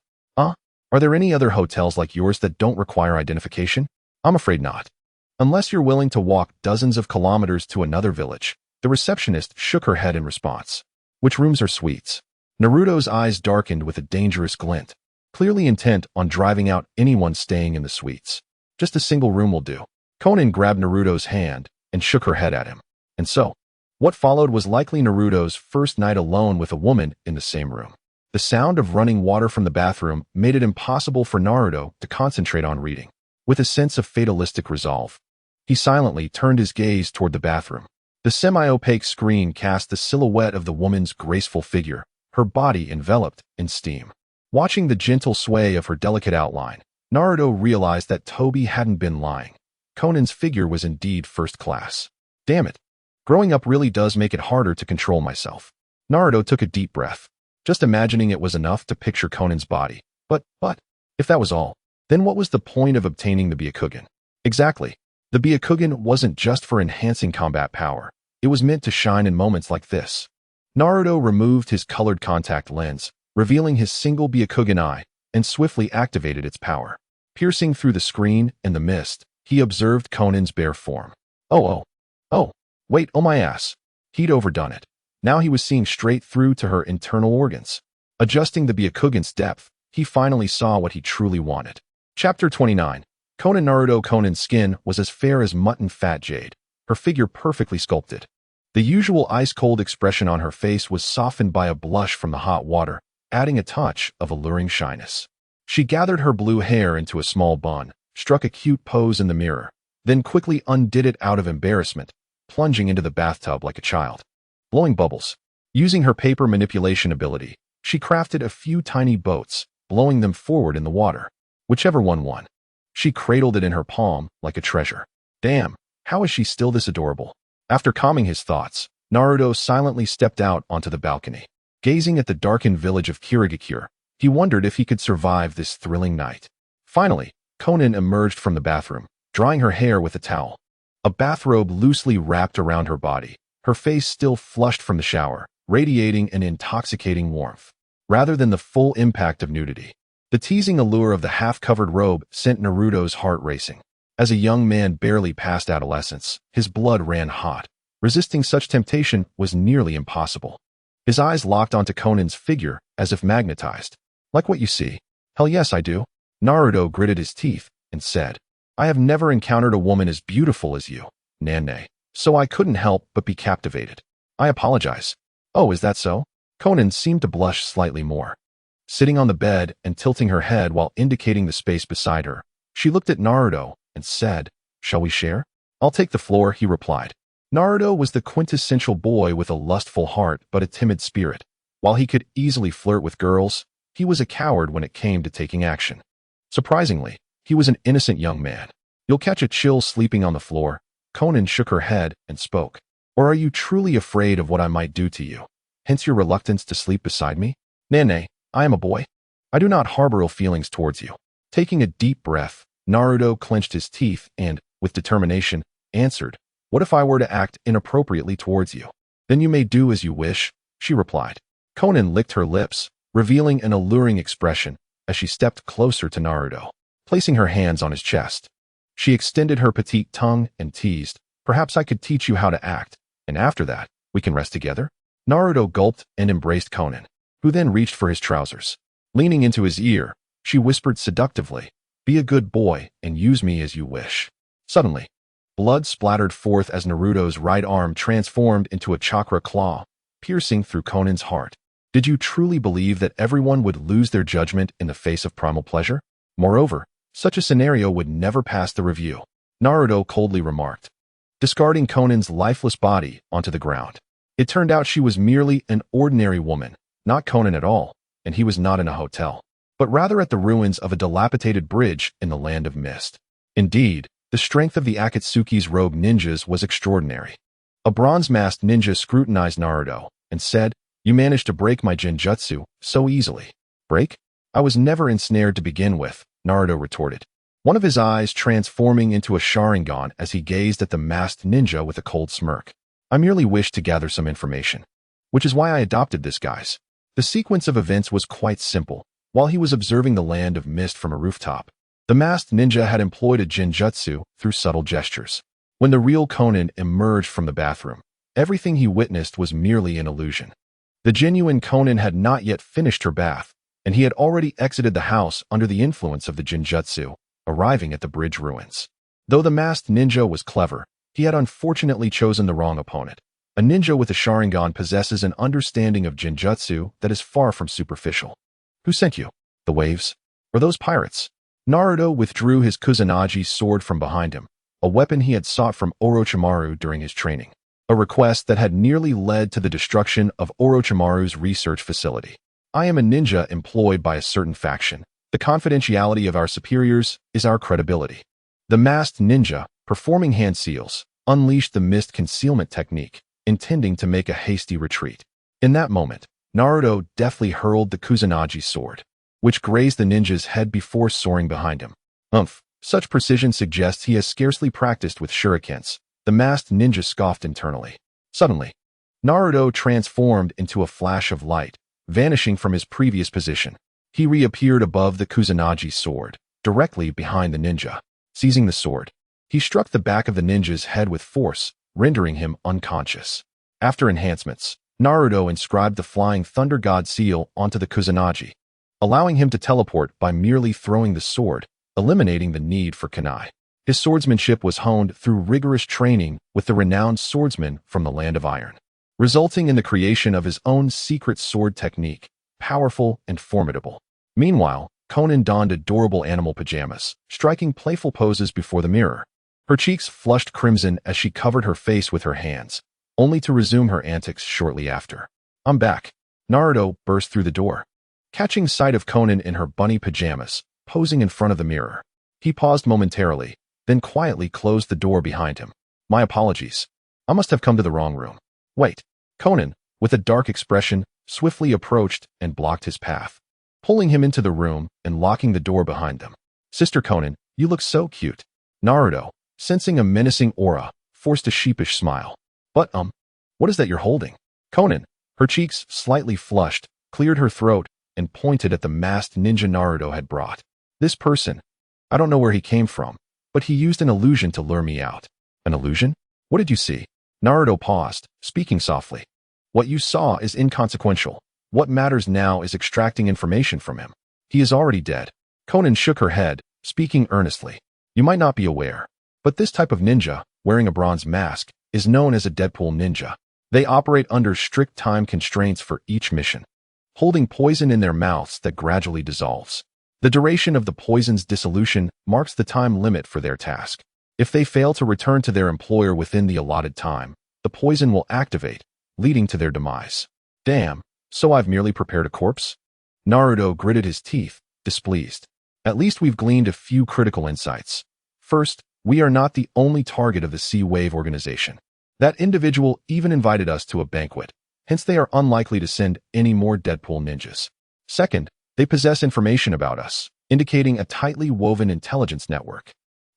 Are there any other hotels like yours that don't require identification? I'm afraid not. Unless you're willing to walk dozens of kilometers to another village, the receptionist shook her head in response. Which rooms are suites? Naruto's eyes darkened with a dangerous glint, clearly intent on driving out anyone staying in the suites. Just a single room will do. Conan grabbed Naruto's hand and shook her head at him. And so, what followed was likely Naruto's first night alone with a woman in the same room. The sound of running water from the bathroom made it impossible for Naruto to concentrate on reading. With a sense of fatalistic resolve, he silently turned his gaze toward the bathroom. The semi-opaque screen cast the silhouette of the woman's graceful figure, her body enveloped in steam. Watching the gentle sway of her delicate outline, Naruto realized that Toby hadn't been lying. Conan's figure was indeed first class. Damn it. Growing up really does make it harder to control myself. Naruto took a deep breath, just imagining it was enough to picture Conan's body. But, if that was all, then what was the point of obtaining the Byakugan? Exactly. The Byakugan wasn't just for enhancing combat power. It was meant to shine in moments like this. Naruto removed his colored contact lens, revealing his single Byakugan eye, and swiftly activated its power. Piercing through the screen and the mist, he observed Conan's bare form. Oh, wait, oh my ass. He'd overdone it. Now he was seeing straight through to her internal organs. Adjusting the Byakugan's depth, he finally saw what he truly wanted. Chapter 29. Conan's skin was as fair as mutton fat jade, her figure perfectly sculpted. The usual ice-cold expression on her face was softened by a blush from the hot water, adding a touch of alluring shyness. She gathered her blue hair into a small bun, struck a cute pose in the mirror, then quickly undid it out of embarrassment, plunging into the bathtub like a child. Blowing bubbles. Using her paper manipulation ability, she crafted a few tiny boats, blowing them forward in the water. Whichever one won. She cradled it in her palm like a treasure. Damn, how is she still this adorable? After calming his thoughts, Naruto silently stepped out onto the balcony. Gazing at the darkened village of Kirigakure, he wondered if he could survive this thrilling night. Finally, Konan emerged from the bathroom, drying her hair with a towel. A bathrobe loosely wrapped around her body, her face still flushed from the shower, radiating an intoxicating warmth. Rather than the full impact of nudity, the teasing allure of the half-covered robe sent Naruto's heart racing. As a young man barely past adolescence, his blood ran hot. Resisting such temptation was nearly impossible. His eyes locked onto Konan's figure as if magnetized. Like what you see? Hell yes, I do. Naruto gritted his teeth and said, I have never encountered a woman as beautiful as you, Nane, so I couldn't help but be captivated. I apologize. Oh, is that so? Konan seemed to blush slightly more. Sitting on the bed and tilting her head while indicating the space beside her, she looked at Naruto and said, Shall we share? I'll take the floor, he replied. Naruto was the quintessential boy with a lustful heart but a timid spirit. While he could easily flirt with girls, he was a coward when it came to taking action. Surprisingly, he was an innocent young man. You'll catch a chill sleeping on the floor. Konan shook her head and spoke. Or are you truly afraid of what I might do to you? Hence your reluctance to sleep beside me? Nane, I am a boy. I do not harbor ill feelings towards you. Taking a deep breath, Naruto clenched his teeth and, with determination, answered, What if I were to act inappropriately towards you? Then you may do as you wish, she replied. Konan licked her lips, revealing an alluring expression as she stepped closer to Naruto, placing her hands on his chest. She extended her petite tongue and teased, Perhaps I could teach you how to act, and after that, we can rest together? Naruto gulped and embraced Konan, who then reached for his trousers. Leaning into his ear, she whispered seductively, Be a good boy and use me as you wish. Suddenly, blood splattered forth as Naruto's right arm transformed into a chakra claw, piercing through Konan's heart. Did you truly believe that everyone would lose their judgment in the face of primal pleasure? Moreover, such a scenario would never pass the review, Naruto coldly remarked, discarding Konan's lifeless body onto the ground. It turned out she was merely an ordinary woman, not Konan at all, and he was not in a hotel, but rather at the ruins of a dilapidated bridge in the land of mist. Indeed, the strength of the Akatsuki's rogue ninjas was extraordinary. A bronze-masked ninja scrutinized Naruto and said, You managed to break my Jutsu so easily. Break? I was never ensnared to begin with, Naruto retorted, one of his eyes transforming into a Sharingan as he gazed at the masked ninja with a cold smirk. I merely wished to gather some information, which is why I adopted this guise. The sequence of events was quite simple. While he was observing the land of mist from a rooftop, the masked ninja had employed a Jutsu through subtle gestures. When the real Konan emerged from the bathroom, everything he witnessed was merely an illusion. The genuine Konan had not yet finished her bath, and he had already exited the house under the influence of the Jutsu, arriving at the bridge ruins. Though the masked ninja was clever, he had unfortunately chosen the wrong opponent. A ninja with a Sharingan possesses an understanding of Jutsu that is far from superficial. Who sent you? The waves? Or those pirates? Naruto withdrew his Kusanagi sword from behind him, a weapon he had sought from Orochimaru during his training, a request that had nearly led to the destruction of Orochimaru's research facility. I am a ninja employed by a certain faction. The confidentiality of our superiors is our credibility. The masked ninja, performing hand seals, unleashed the mist concealment technique, intending to make a hasty retreat. In that moment, Naruto deftly hurled the Kusanagi sword, which grazed the ninja's head before soaring behind him. Such precision suggests he has scarcely practiced with shurikens, the masked ninja scoffed internally. Suddenly, Naruto transformed into a flash of light, vanishing from his previous position. He reappeared above the Kusanagi sword, directly behind the ninja. Seizing the sword, he struck the back of the ninja's head with force, rendering him unconscious. After enhancements, Naruto inscribed the Flying Thunder God seal onto the Kusanagi, allowing him to teleport by merely throwing the sword, eliminating the need for kunai. His swordsmanship was honed through rigorous training with the renowned swordsman from the Land of Iron, resulting in the creation of his own secret sword technique, powerful and formidable. Meanwhile, Konan donned adorable animal pajamas, striking playful poses before the mirror. Her cheeks flushed crimson as she covered her face with her hands, only to resume her antics shortly after. "I'm back." Naruto burst through the door, catching sight of Konan in her bunny pajamas, posing in front of the mirror. He paused momentarily, then quietly closed the door behind him. "My apologies. I must have come to the wrong room." "Wait." Konan, with a dark expression, swiftly approached and blocked his path, pulling him into the room and locking the door behind them. "Sister Konan, you look so cute." Naruto, sensing a menacing aura, forced a sheepish smile. "But, what is that you're holding?" Konan, her cheeks slightly flushed, cleared her throat and pointed at the masked ninja Naruto had brought. "This person, I don't know where he came from, but he used an illusion to lure me out." "An illusion? What did you see?" Naruto paused, speaking softly. "What you saw is inconsequential. What matters now is extracting information from him. He is already dead." Konan shook her head, speaking earnestly. "You might not be aware, but this type of ninja, wearing a bronze mask, is known as a Deadpool ninja. They operate under strict time constraints for each mission, holding poison in their mouths that gradually dissolves. The duration of the poison's dissolution marks the time limit for their task. If they fail to return to their employer within the allotted time, the poison will activate, leading to their demise." "Damn, so I've merely prepared a corpse?" Naruto gritted his teeth, displeased. "At least we've gleaned a few critical insights. First, we are not the only target of the Sea Wave organization. That individual even invited us to a banquet, hence they are unlikely to send any more Deadpool ninjas. Second, they possess information about us, indicating a tightly woven intelligence network.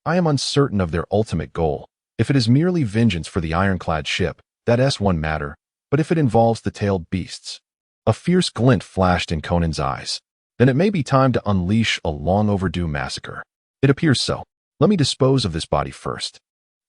I am uncertain of their ultimate goal. If it is merely vengeance for the ironclad ship, that's one matter, but if it involves the tailed beasts..." A fierce glint flashed in Konan's eyes. "Then it may be time to unleash a long-overdue massacre." "It appears so. Let me dispose of this body first."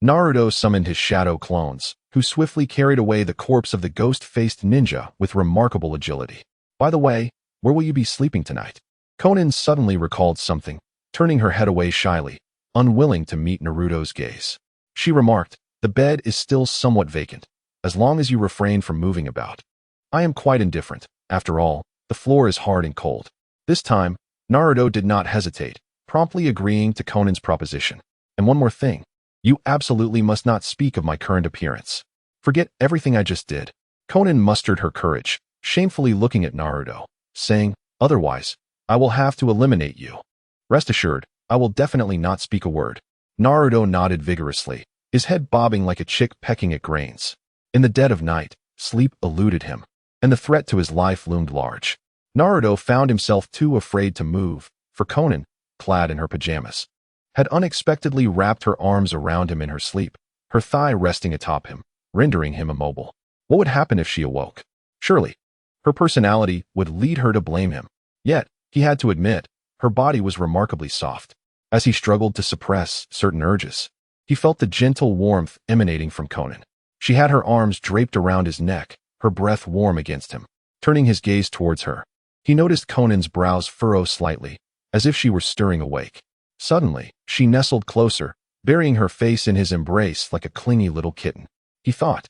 Naruto summoned his shadow clones, who swiftly carried away the corpse of the ghost-faced ninja with remarkable agility. "By the way, where will you be sleeping tonight?" Konan suddenly recalled something, turning her head away shyly, unwilling to meet Naruto's gaze. She remarked, "The bed is still somewhat vacant, as long as you refrain from moving about. I am quite indifferent. After all, the floor is hard and cold." This time, Naruto did not hesitate, promptly agreeing to Konan's proposition. "And one more thing. You absolutely must not speak of my current appearance. Forget everything I just did." Konan mustered her courage, shamefully looking at Naruto, saying, "Otherwise, I will have to eliminate you." "Rest assured, I will definitely not speak a word." Naruto nodded vigorously, his head bobbing like a chick pecking at grains. In the dead of night, sleep eluded him, and the threat to his life loomed large. Naruto found himself too afraid to move, for Konan, clad in her pajamas, had unexpectedly wrapped her arms around him in her sleep, her thigh resting atop him, rendering him immobile. What would happen if she awoke? Surely, her personality would lead her to blame him. Yet, he had to admit, her body was remarkably soft. As he struggled to suppress certain urges, he felt the gentle warmth emanating from Konan. She had her arms draped around his neck, her breath warm against him. Turning his gaze towards her, he noticed Konan's brows furrow slightly, as if she were stirring awake. Suddenly, she nestled closer, burying her face in his embrace like a clingy little kitten. He thought,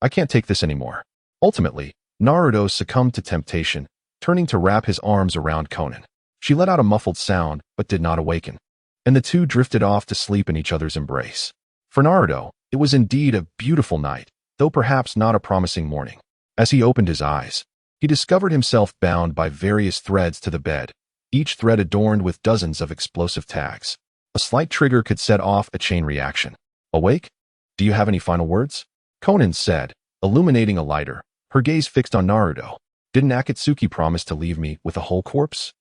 "I can't take this anymore." Ultimately, Naruto succumbed to temptation, turning to wrap his arms around Konan. She let out a muffled sound, but did not awaken, and the two drifted off to sleep in each other's embrace. For Naruto, it was indeed a beautiful night, though perhaps not a promising morning. As he opened his eyes, he discovered himself bound by various threads to the bed, each thread adorned with dozens of explosive tags. A slight trigger could set off a chain reaction. "Awake? Do you have any final words?" Konan said, illuminating a lighter, her gaze fixed on Naruto. "Didn't Akatsuki promise to leave me with a whole corpse?"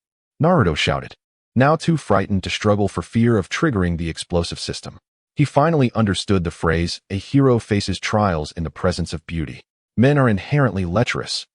Naruto shouted, now too frightened to struggle for fear of triggering the explosive system. He finally understood the phrase, "A hero faces trials in the presence of beauty. Men are inherently lecherous."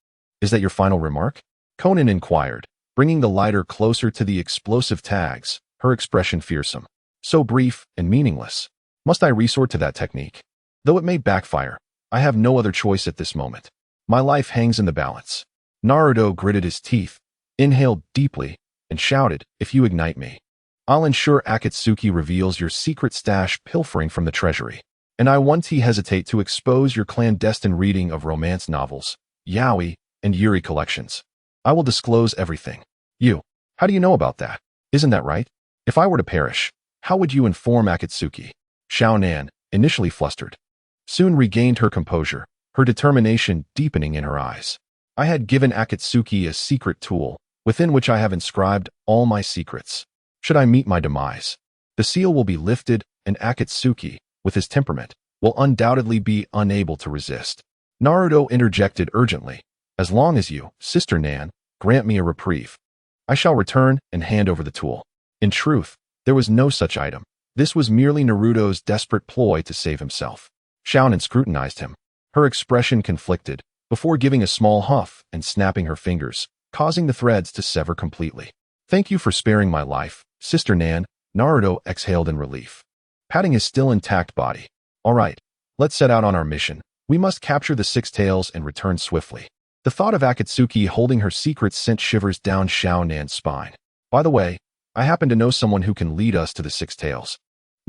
"Is that your final remark?" Konan inquired, bringing the lighter closer to the explosive tags, her expression fearsome. "So brief and meaningless. Must I resort to that technique? Though it may backfire, I have no other choice at this moment. My life hangs in the balance." Naruto gritted his teeth, inhaled deeply, and shouted, "If you ignite me, I'll ensure Akatsuki reveals your secret stash pilfering from the treasury. And I won't hesitate to expose your clandestine reading of romance novels, yaoi, and yuri collections. I will disclose everything. You. How do you know about that? Isn't that right? If I were to perish, how would you inform Akatsuki? Xiao Nan, initially flustered, soon regained her composure, her determination deepening in her eyes. I had given Akatsuki a secret tool, within which I have inscribed all my secrets. Should I meet my demise, the seal will be lifted, and Akatsuki, with his temperament, will undoubtedly be unable to resist. Naruto interjected urgently. As long as you, Sister Nan, grant me a reprieve, I shall return and hand over the tool. In truth, there was no such item. This was merely Naruto's desperate ploy to save himself. Xiao Nan scrutinized him. Her expression conflicted, before giving a small huff and snapping her fingers, causing the threads to sever completely. Thank you for sparing my life, Sister Nan, Naruto exhaled in relief, patting his still intact body. All right, let's set out on our mission. We must capture the Six Tails and return swiftly. The thought of Akatsuki holding her secrets sent shivers down Xiao Nan's spine. By the way, I happen to know someone who can lead us to the Six Tails,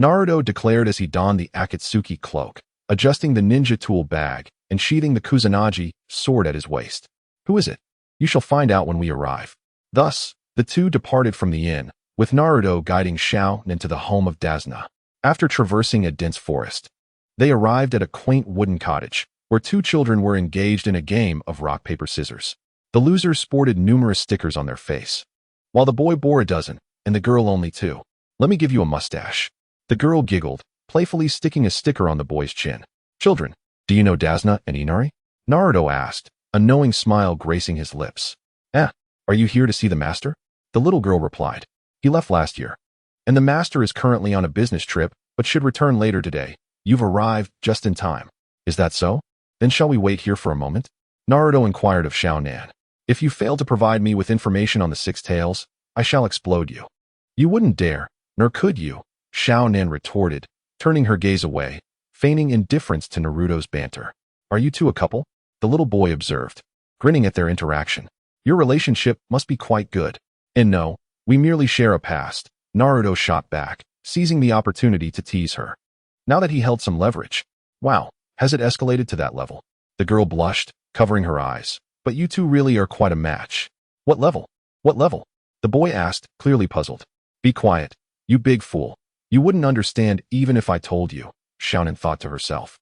Naruto declared as he donned the Akatsuki cloak, adjusting the ninja tool bag and sheathing the Kusanagi sword at his waist. Who is it? You shall find out when we arrive. Thus, the two departed from the inn, with Naruto guiding Xiao Nan to the home of Dazna. After traversing a dense forest, they arrived at a quaint wooden cottage, where two children were engaged in a game of rock, paper, scissors. The losers sported numerous stickers on their face, while the boy bore a dozen, and the girl only two. Let me give you a mustache. The girl giggled, playfully sticking a sticker on the boy's chin. Children, do you know Dazna and Inari? Naruto asked, a knowing smile gracing his lips. Are you here to see the master? The little girl replied. He left last year, and the master is currently on a business trip, but should return later today. You've arrived just in time. Is that so? Then shall we wait here for a moment? Naruto inquired of Xiao Nan. If you fail to provide me with information on the Six Tails, I shall explode you. You wouldn't dare, nor could you, Xiao Nan retorted, turning her gaze away, feigning indifference to Naruto's banter. Are you two a couple? The little boy observed, grinning at their interaction. Your relationship must be quite good. And no, we merely share a past, Naruto shot back, seizing the opportunity to tease her. Now that he held some leverage. Wow, has it escalated to that level? The girl blushed, covering her eyes. But you two really are quite a match. What level? What level? The boy asked, clearly puzzled. Be quiet, you big fool. You wouldn't understand even if I told you, Xiao Nan thought to herself,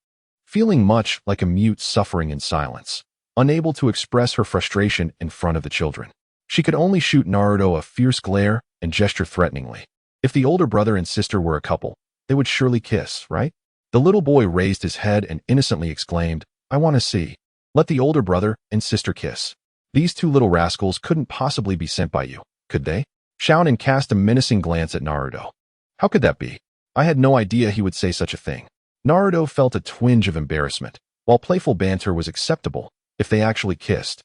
feeling much like a mute suffering in silence, unable to express her frustration in front of the children. She could only shoot Naruto a fierce glare and gesture threateningly. If the older brother and sister were a couple, they would surely kiss, right? The little boy raised his head and innocently exclaimed, I want to see. Let the older brother and sister kiss. These two little rascals couldn't possibly be sent by you, could they? Xiao Nan cast a menacing glance at Naruto. How could that be? I had no idea he would say such a thing. Naruto felt a twinge of embarrassment. While playful banter was acceptable, if they actually kissed,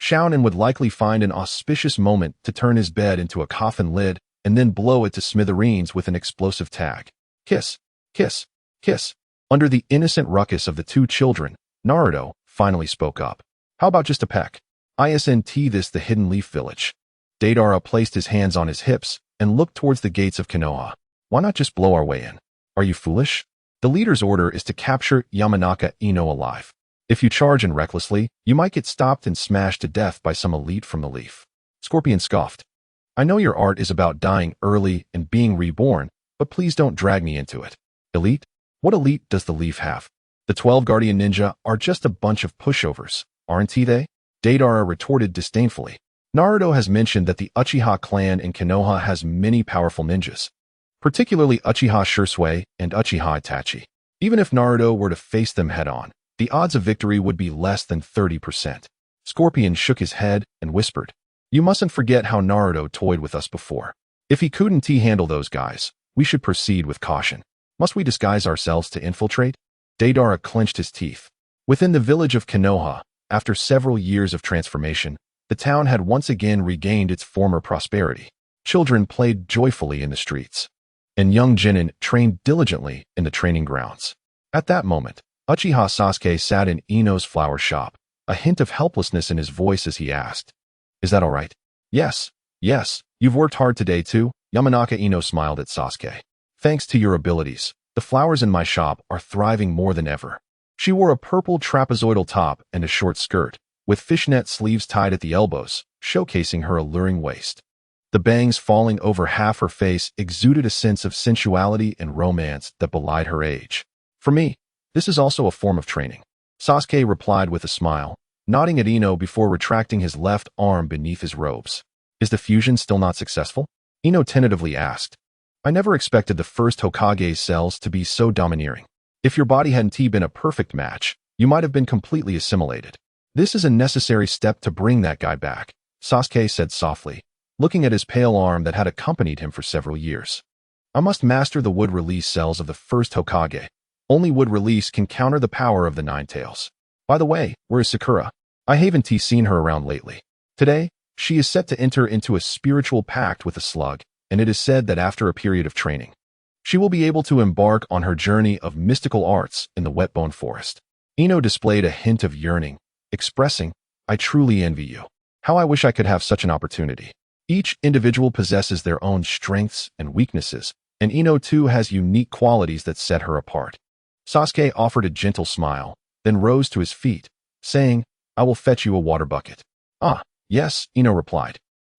Xiao Nan would likely find an auspicious moment to turn his bed into a coffin lid and then blow it to smithereens with an explosive tag. Kiss, kiss, kiss. Under the innocent ruckus of the two children, Naruto finally spoke up. How about just a peck? Isn't this the Hidden Leaf Village? Deidara placed his hands on his hips and looked towards the gates of Konoha. Why not just blow our way in? Are you foolish? The leader's order is to capture Yamanaka Ino alive. If you charge in recklessly, you might get stopped and smashed to death by some elite from the Leaf. Scorpion scoffed. I know your art is about dying early and being reborn, but please don't drag me into it. Elite? What elite does the Leaf have? The 12 Guardian Ninja are just a bunch of pushovers, aren't they? Deidara retorted disdainfully. Naruto has mentioned that the Uchiha clan in Konoha has many powerful ninjas, particularly Uchiha Shisui and Uchiha Itachi. Even if Naruto were to face them head-on, the odds of victory would be less than 30%. Scorpion shook his head and whispered, You mustn't forget how Naruto toyed with us before. If he couldn't handle those guys, we should proceed with caution. Must we disguise ourselves to infiltrate? Deidara clenched his teeth. Within the village of Konoha, after several years of transformation, the town had once again regained its former prosperity. Children played joyfully in the streets, and young genin trained diligently in the training grounds. At that moment, Uchiha Sasuke sat in Ino's flower shop, a hint of helplessness in his voice as he asked, Is that all right? Yes, you've worked hard today too, Yamanaka Ino smiled at Sasuke. Thanks to your abilities, the flowers in my shop are thriving more than ever. She wore a purple trapezoidal top and a short skirt, with fishnet sleeves tied at the elbows, showcasing her alluring waist. The bangs falling over half her face exuded a sense of sensuality and romance that belied her age. For me, this is also a form of training. Sasuke replied with a smile, nodding at Ino before retracting his left arm beneath his robes. Is the fusion still not successful? Ino tentatively asked. I never expected the first Hokage's cells to be so domineering. If your body hadn't been a perfect match, you might have been completely assimilated. This is a necessary step to bring that guy back, Sasuke said softly, looking at his pale arm that had accompanied him for several years. I must master the wood release cells of the first Hokage. Only wood release can counter the power of the Nine Tails. By the way, where is Sakura? I haven't seen her around lately. Today, she is set to enter into a spiritual pact with a slug, and it is said that after a period of training, she will be able to embark on her journey of mystical arts in the Wetbone Forest. Ino displayed a hint of yearning, expressing, I truly envy you. How I wish I could have such an opportunity. Each individual possesses their own strengths and weaknesses, and Ino too has unique qualities that set her apart. Sasuke offered a gentle smile, then rose to his feet, saying, I will fetch you a water bucket. Ah, yes, Ino replied.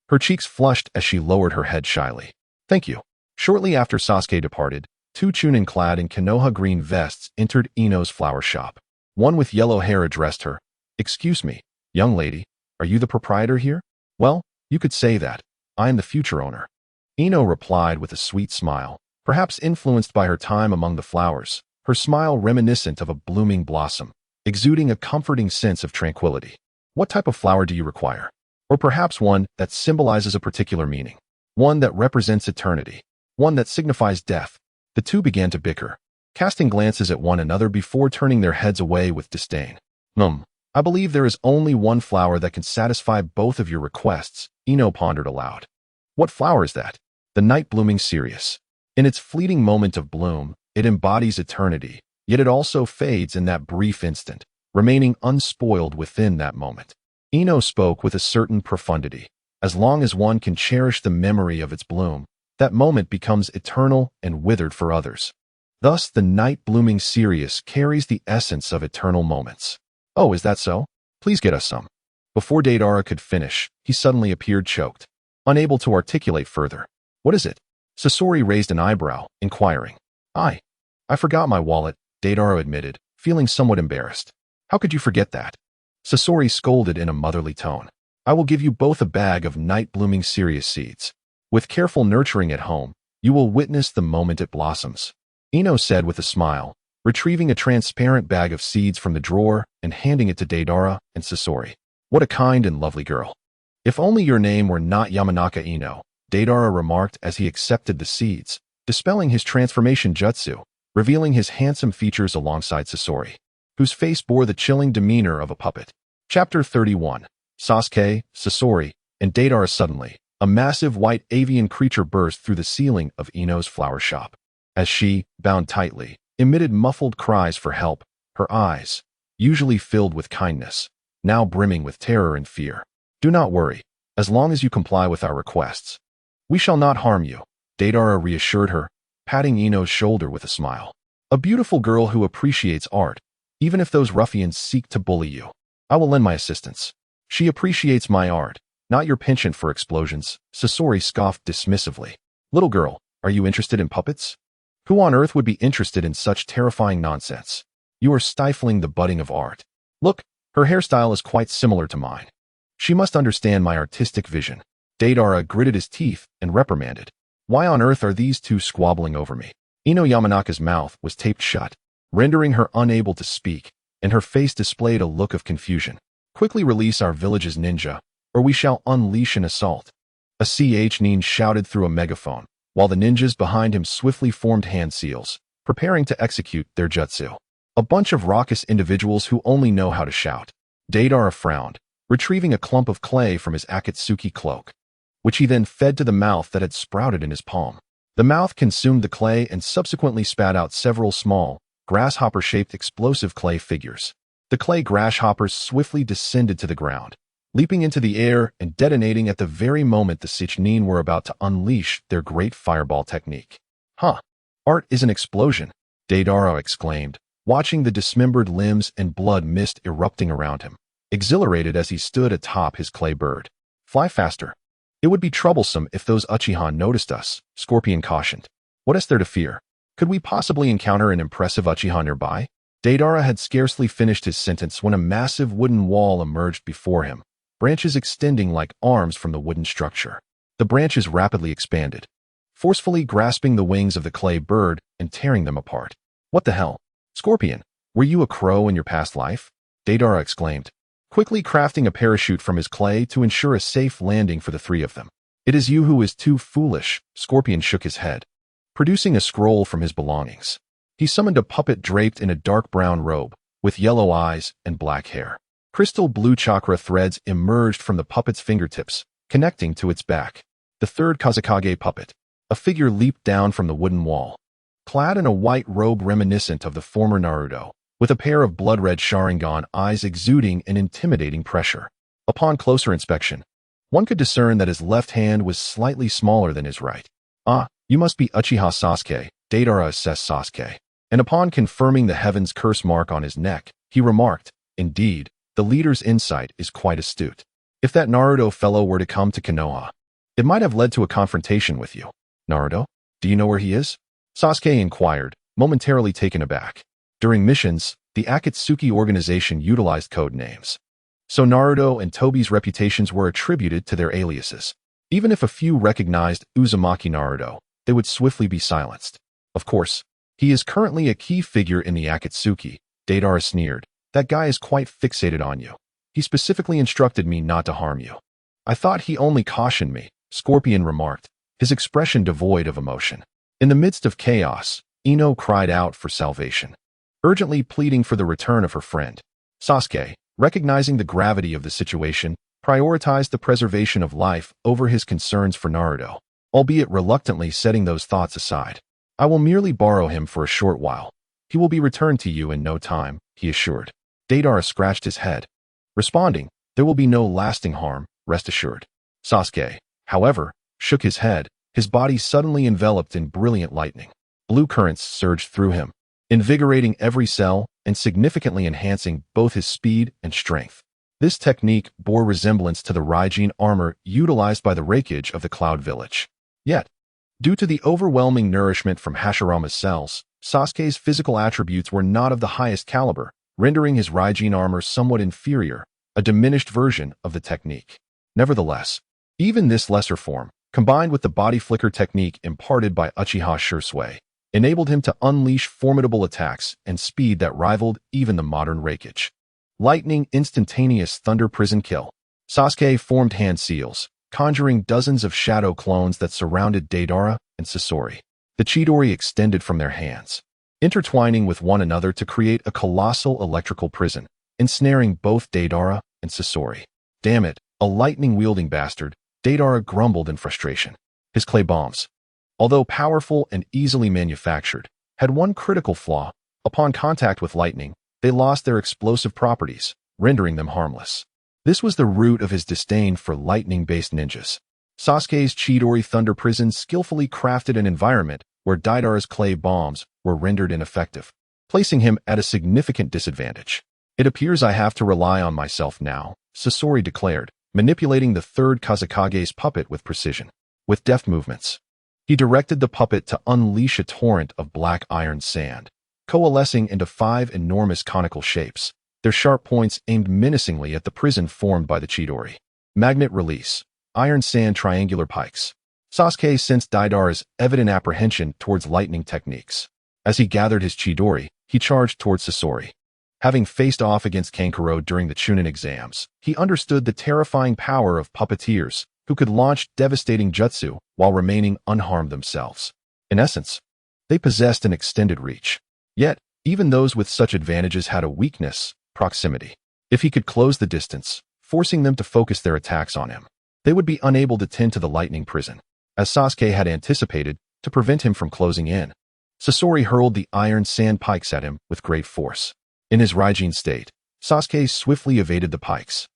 Her cheeks flushed as she lowered her head shyly. Thank you. Shortly after Sasuke departed, two Chunin clad in Konoha green vests entered Ino's flower shop. One with yellow hair addressed her. Excuse me, young lady, are you the proprietor here? Well, you could say that. I am the future owner. Ino replied with a sweet smile, perhaps influenced by her time among the flowers, her smile reminiscent of a blooming blossom, exuding a comforting sense of tranquility. What type of flower do you require? Or perhaps one that symbolizes a particular meaning. One that represents eternity. One that signifies death. The two began to bicker, casting glances at one another before turning their heads away with disdain. I believe there is only one flower that can satisfy both of your requests, Ino pondered aloud. What flower is that? The night-blooming cereus. In its fleeting moment of bloom, it embodies eternity, yet it also fades in that brief instant, remaining unspoiled within that moment. Ino spoke with a certain profundity. As long as one can cherish the memory of its bloom, that moment becomes eternal and withered for others. Thus, the night-blooming cereus carries the essence of eternal moments. Oh, is that so? Please get us some. Before Deidara could finish, he suddenly appeared choked, unable to articulate further. What is it? Sasori raised an eyebrow, inquiring. I forgot my wallet, Deidara admitted, feeling somewhat embarrassed. How could you forget that? Sasori scolded in a motherly tone. I will give you both a bag of night-blooming cereus seeds. With careful nurturing at home, you will witness the moment it blossoms. Ino said with a smile, retrieving a transparent bag of seeds from the drawer and handing it to Deidara and Sasori. What a kind and lovely girl. If only your name were not Yamanaka Ino, Deidara remarked as he accepted the seeds, dispelling his transformation jutsu, revealing his handsome features alongside Sasori, whose face bore the chilling demeanor of a puppet. Chapter 31. Sasuke, Sasori, and Deidara. Suddenly, a massive white avian creature burst through the ceiling of Ino's flower shop. As she, bound tightly, emitted muffled cries for help, her eyes, usually filled with kindness, now brimming with terror and fear. Do not worry, as long as you comply with our requests. We shall not harm you, Deidara reassured her, patting Ino's shoulder with a smile. A beautiful girl who appreciates art, even if those ruffians seek to bully you. I will lend my assistance. She appreciates my art, not your penchant for explosions, Sasori scoffed dismissively. Little girl, are you interested in puppets? Who on earth would be interested in such terrifying nonsense? You are stifling the budding of art. Look, her hairstyle is quite similar to mine. She must understand my artistic vision. Deidara gritted his teeth and reprimanded. Why on earth are these two squabbling over me? Ino Yamanaka's mouth was taped shut, rendering her unable to speak, and her face displayed a look of confusion. Quickly release our village's ninja, or we shall unleash an assault. A Nin shouted through a megaphone, while the ninjas behind him swiftly formed hand seals, preparing to execute their jutsu. A bunch of raucous individuals who only know how to shout. Deidara frowned, retrieving a clump of clay from his Akatsuki cloak, which he then fed to the mouth that had sprouted in his palm. The mouth consumed the clay and subsequently spat out several small, grasshopper-shaped explosive clay figures. The clay grasshoppers swiftly descended to the ground, leaping into the air and detonating at the very moment the Chunin were about to unleash their great fireball technique. Huh. Art is an explosion, Deidara exclaimed, watching the dismembered limbs and blood mist erupting around him, exhilarated as he stood atop his clay bird. Fly faster. It would be troublesome if those Uchiha noticed us, Scorpion cautioned. What is there to fear? Could we possibly encounter an impressive Uchiha nearby? Deidara had scarcely finished his sentence when a massive wooden wall emerged before him, branches extending like arms from the wooden structure. The branches rapidly expanded, forcefully grasping the wings of the clay bird and tearing them apart. What the hell? Scorpion, were you a crow in your past life? Deidara exclaimed, quickly crafting a parachute from his clay to ensure a safe landing for the three of them. It is you who is too foolish, Scorpion shook his head, producing a scroll from his belongings. He summoned a puppet draped in a dark brown robe, with yellow eyes and black hair. Crystal blue chakra threads emerged from the puppet's fingertips, connecting to its back. The third Kazekage puppet, a figure leaped down from the wooden wall, clad in a white robe reminiscent of the former Naruto, with a pair of blood-red Sharingan eyes exuding an intimidating pressure. Upon closer inspection, one could discern that his left hand was slightly smaller than his right. Ah, you must be Uchiha Sasuke, Deidara assessed Sasuke, and upon confirming the Heaven's curse mark on his neck, he remarked, indeed, the leader's insight is quite astute. If that Naruto fellow were to come to Konoha, it might have led to a confrontation with you. Naruto? Do you know where he is? Sasuke inquired, momentarily taken aback. During missions, the Akatsuki organization utilized code names, so Naruto and Tobi's reputations were attributed to their aliases. Even if a few recognized Uzumaki Naruto, they would swiftly be silenced. Of course, he is currently a key figure in the Akatsuki, Deidara sneered. That guy is quite fixated on you. He specifically instructed me not to harm you. I thought he only cautioned me, Scorpion remarked, his expression devoid of emotion. In the midst of chaos, Ino cried out for salvation, urgently pleading for the return of her friend. Sasuke, recognizing the gravity of the situation, prioritized the preservation of life over his concerns for Naruto, albeit reluctantly setting those thoughts aside. I will merely borrow him for a short while. He will be returned to you in no time, he assured. Deidara scratched his head, responding, there will be no lasting harm, rest assured. Sasuke, however, shook his head, his body suddenly enveloped in brilliant lightning. Blue currents surged through him, invigorating every cell and significantly enhancing both his speed and strength. This technique bore resemblance to the Raijin armor utilized by the Raikage of the Cloud Village. Yet, due to the overwhelming nourishment from Hashirama's cells, Sasuke's physical attributes were not of the highest caliber, rendering his Raijin armor somewhat inferior, a diminished version of the technique. Nevertheless, even this lesser form, combined with the body flicker technique imparted by Uchiha Shursui, enabled him to unleash formidable attacks and speed that rivaled even the modern Raikage. Lightning instantaneous thunder prison kill. Sasuke formed hand seals, conjuring dozens of shadow clones that surrounded Deidara and Sasori. The Chidori extended from their hands, intertwining with one another to create a colossal electrical prison, ensnaring both Deidara and Sasori. Damn it, a lightning-wielding bastard, Deidara grumbled in frustration. His clay bombs, although powerful and easily manufactured, had one critical flaw. Upon contact with lightning, they lost their explosive properties, rendering them harmless. This was the root of his disdain for lightning-based ninjas. Sasuke's Chidori Thunder Prison skillfully crafted an environment where Deidara's clay bombs were rendered ineffective, placing him at a significant disadvantage. It appears I have to rely on myself now, Sasori declared, manipulating the third Kazekage's puppet with precision. With deft movements, he directed the puppet to unleash a torrent of black iron sand, coalescing into 5 enormous conical shapes, their sharp points aimed menacingly at the prison formed by the Chidori. Magnet release. Iron sand triangular pikes. Sasuke sensed Deidara's evident apprehension towards lightning techniques. As he gathered his Chidori, he charged towards Sasori. Having faced off against Kankuro during the Chunin exams, he understood the terrifying power of puppeteers who could launch devastating jutsu while remaining unharmed themselves. In essence, they possessed an extended reach. Yet, even those with such advantages had a weakness: proximity. If he could close the distance, forcing them to focus their attacks on him, they would be unable to tend to the lightning prison, as Sasuke had anticipated, to prevent him from closing in. Sasori hurled the iron sand pikes at him with great force. In his Raijin state, Sasuke swiftly evaded the pikes,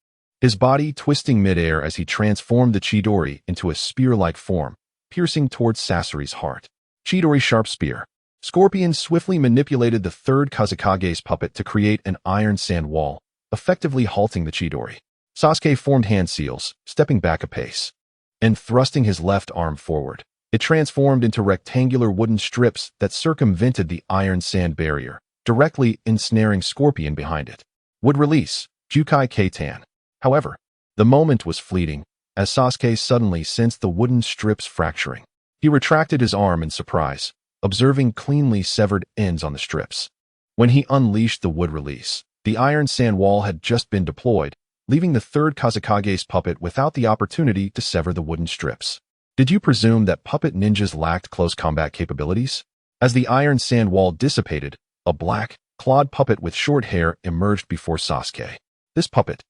his body twisting midair as he transformed the Chidori into a spear-like form, piercing towards Sasori's heart. Chidori Sharp Spear. Scorpion swiftly manipulated the third Kazekage's puppet to create an iron sand wall, effectively halting the Chidori. Sasuke formed hand seals, stepping back a pace, and thrusting his left arm forward. It transformed into rectangular wooden strips that circumvented the iron sand barrier, directly ensnaring Scorpion behind it. Would release, Jukai Keitan. However, the moment was fleeting, as Sasuke suddenly sensed the wooden strips fracturing. He retracted his arm in surprise, observing cleanly severed ends on the strips. When he unleashed the wood release, the iron sand wall had just been deployed, leaving the third Kazekage's puppet without the opportunity to sever the wooden strips. Did you presume that puppet ninjas lacked close combat capabilities? As the iron sand wall dissipated, a black, clawed puppet with short hair emerged before Sasuke. This puppet,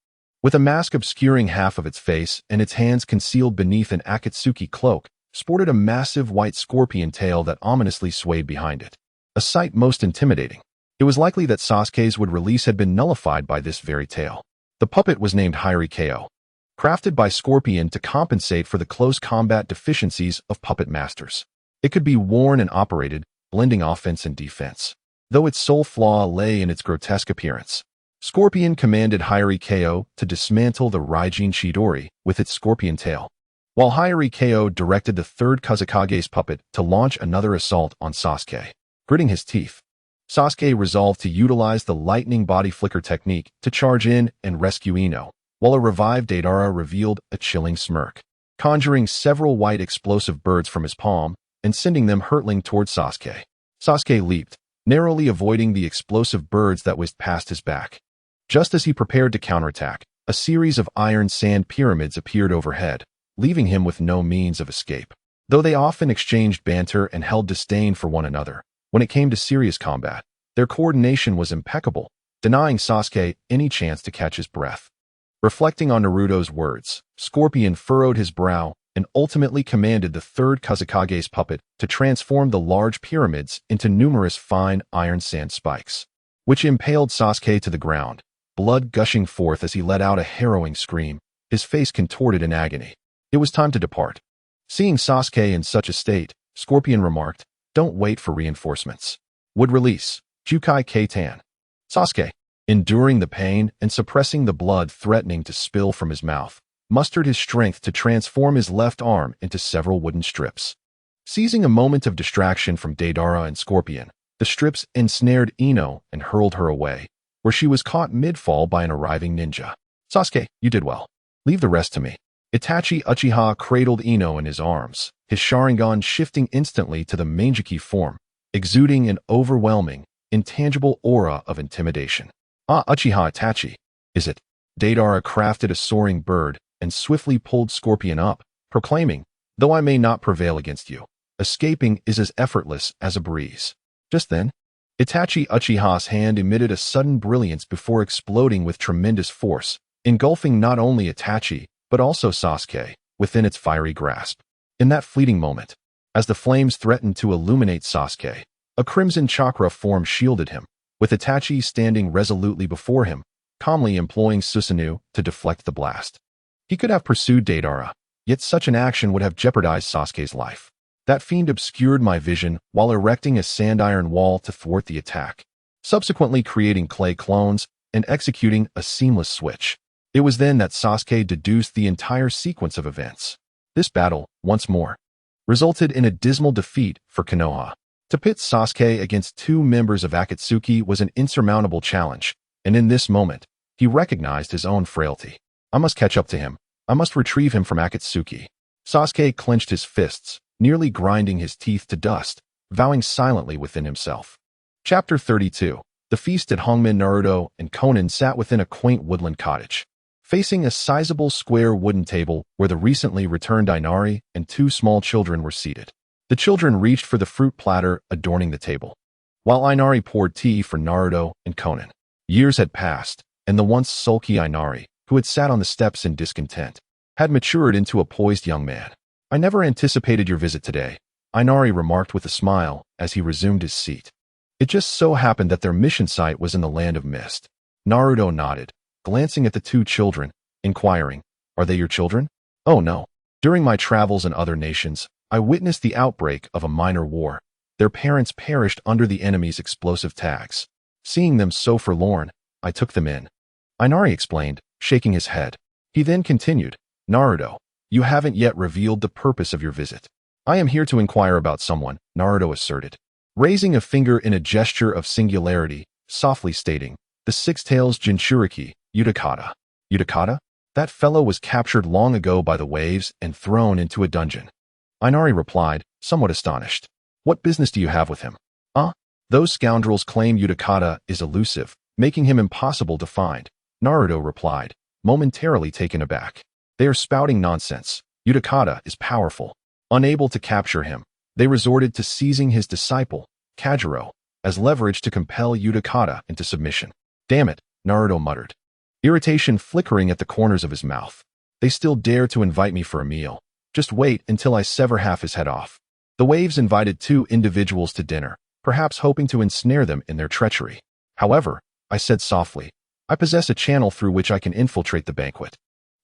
with a mask obscuring half of its face and its hands concealed beneath an Akatsuki cloak, sported a massive white scorpion tail that ominously swayed behind it. A sight most intimidating. It was likely that Sasuke's would release had been nullified by this very tail. The puppet was named Hirikeo, crafted by Scorpion to compensate for the close combat deficiencies of puppet masters. It could be worn and operated, blending offense and defense, though its sole flaw lay in its grotesque appearance. Scorpion commanded Hirikeo to dismantle the Raijin Chidori with its scorpion tail, while Hirikeo directed the third Kazekage's puppet to launch another assault on Sasuke. Gritting his teeth, Sasuke resolved to utilize the lightning body flicker technique to charge in and rescue Ino, while a revived Deidara revealed a chilling smirk, conjuring several white explosive birds from his palm and sending them hurtling towards Sasuke. Sasuke leaped, narrowly avoiding the explosive birds that whizzed past his back. Just as he prepared to counterattack, a series of iron sand pyramids appeared overhead, leaving him with no means of escape. Though they often exchanged banter and held disdain for one another, when it came to serious combat, their coordination was impeccable, denying Sasuke any chance to catch his breath. Reflecting on Naruto's words, Scorpion furrowed his brow and ultimately commanded the third Kazekage's puppet to transform the large pyramids into numerous fine iron sand spikes, which impaled Sasuke to the ground, blood gushing forth as he let out a harrowing scream, his face contorted in agony. It was time to depart. Seeing Sasuke in such a state, Scorpion remarked, "Don't wait for reinforcements. Would release, Jukai Keitan." Sasuke, enduring the pain and suppressing the blood threatening to spill from his mouth, mustered his strength to transform his left arm into several wooden strips. Seizing a moment of distraction from Deidara and Scorpion, the strips ensnared Ino and hurled her away, where she was caught mid-fall by an arriving ninja. "Sasuke, you did well. Leave the rest to me." Itachi Uchiha cradled Ino in his arms, his Sharingan shifting instantly to the Manjiki form, exuding an overwhelming, intangible aura of intimidation. "Ah, Uchiha Itachi, is it?" Deidara crafted a soaring bird and swiftly pulled Scorpion up, proclaiming, "Though I may not prevail against you, escaping is as effortless as a breeze." Just then, Itachi Uchiha's hand emitted a sudden brilliance before exploding with tremendous force, engulfing not only Itachi, but also Sasuke, within its fiery grasp. In that fleeting moment, as the flames threatened to illuminate Sasuke, a crimson chakra form shielded him, with Itachi standing resolutely before him, calmly employing Susanoo to deflect the blast. He could have pursued Deidara, yet such an action would have jeopardized Sasuke's life. That fiend obscured my vision while erecting a sand-iron wall to thwart the attack, subsequently creating clay clones and executing a seamless switch. It was then that Sasuke deduced the entire sequence of events. This battle, once more, resulted in a dismal defeat for Konoha. To pit Sasuke against two members of Akatsuki was an insurmountable challenge, and in this moment, he recognized his own frailty. "I must catch up to him. I must retrieve him from Akatsuki." Sasuke clenched his fists, nearly grinding his teeth to dust, vowing silently within himself. Chapter 32. The feast at Hongmen. Naruto and Konan sat within a quaint woodland cottage, facing a sizable square wooden table where the recently returned Inari and two small children were seated. The children reached for the fruit platter adorning the table, while Inari poured tea for Naruto and Konan. Years had passed, and the once sulky Inari, who had sat on the steps in discontent, had matured into a poised young man. "I never anticipated your visit today," Inari remarked with a smile as he resumed his seat. It just so happened that their mission site was in the Land of Mist. Naruto nodded, glancing at the two children, inquiring, "Are they your children?" "Oh no. During my travels in other nations, I witnessed the outbreak of a minor war. Their parents perished under the enemy's explosive tags. Seeing them so forlorn, I took them in." Inari explained, shaking his head. He then continued, "Naruto, you haven't yet revealed the purpose of your visit." "I am here to inquire about someone," Naruto asserted, raising a finger in a gesture of singularity, softly stating, "The Six-Tails Jinchuriki, Utakata." "Utakata? That fellow was captured long ago by the waves and thrown into a dungeon." Inari replied, somewhat astonished. "What business do you have with him?" Those scoundrels claim Utakata is elusive, making him impossible to find," Naruto replied, momentarily taken aback. "They are spouting nonsense. Utakata is powerful. Unable to capture him, they resorted to seizing his disciple, Kajiro, as leverage to compel Utakata into submission." "Damn it," Naruto muttered, irritation flickering at the corners of his mouth. "They still dare to invite me for a meal. Just wait until I sever half his head off." The waves invited 2 individuals to dinner, perhaps hoping to ensnare them in their treachery. "However," I said softly, "I possess a channel through which I can infiltrate the banquet.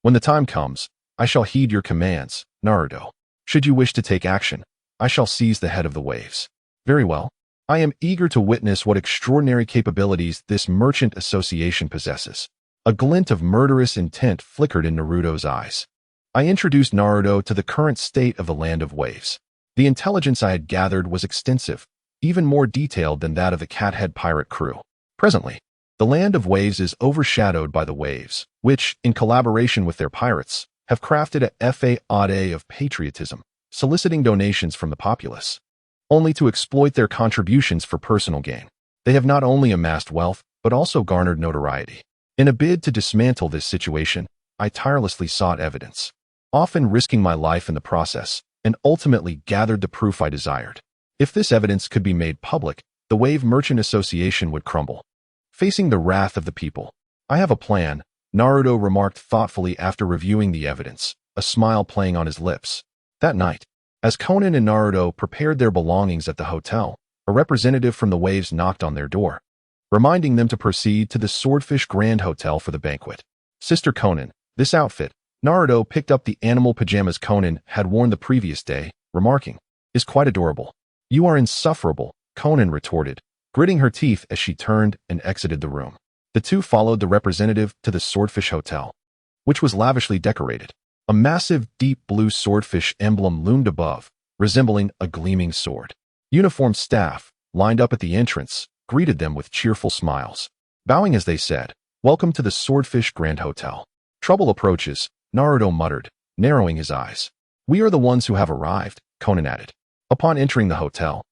When the time comes, I shall heed your commands, Naruto. Should you wish to take action, I shall seize the head of the waves." "Very well. I am eager to witness what extraordinary capabilities this merchant association possesses." A glint of murderous intent flickered in Naruto's eyes. I introduced Naruto to the current state of the Land of Waves. The intelligence I had gathered was extensive, even more detailed than that of the Cathead pirate crew. Presently, the Land of Waves is overshadowed by the waves, which, in collaboration with their pirates, have crafted a facade of patriotism, soliciting donations from the populace, only to exploit their contributions for personal gain. They have not only amassed wealth, but also garnered notoriety. In a bid to dismantle this situation, I tirelessly sought evidence, often risking my life in the process, and ultimately gathered the proof I desired. If this evidence could be made public, the Wave Merchant Association would crumble, facing the wrath of the people. "I have a plan," Naruto remarked thoughtfully after reviewing the evidence, a smile playing on his lips. That night, as Konan and Naruto prepared their belongings at the hotel, a representative from the Waves knocked on their door, reminding them to proceed to the Swordfish Grand Hotel for the banquet. "Sister Konan, this outfit," Naruto picked up the animal pajamas Konan had worn the previous day, remarking, "is quite adorable." "You are insufferable," Konan retorted, gritting her teeth as she turned and exited the room. The two followed the representative to the Swordfish Hotel, which was lavishly decorated. A massive, deep blue swordfish emblem loomed above, resembling a gleaming sword. Uniformed staff, lined up at the entrance, greeted them with cheerful smiles, bowing as they said, "Welcome to the Swordfish Grand Hotel." "Trouble approaches," Naruto muttered, narrowing his eyes. "We are the ones who have arrived," Konan added. Upon entering the hotel,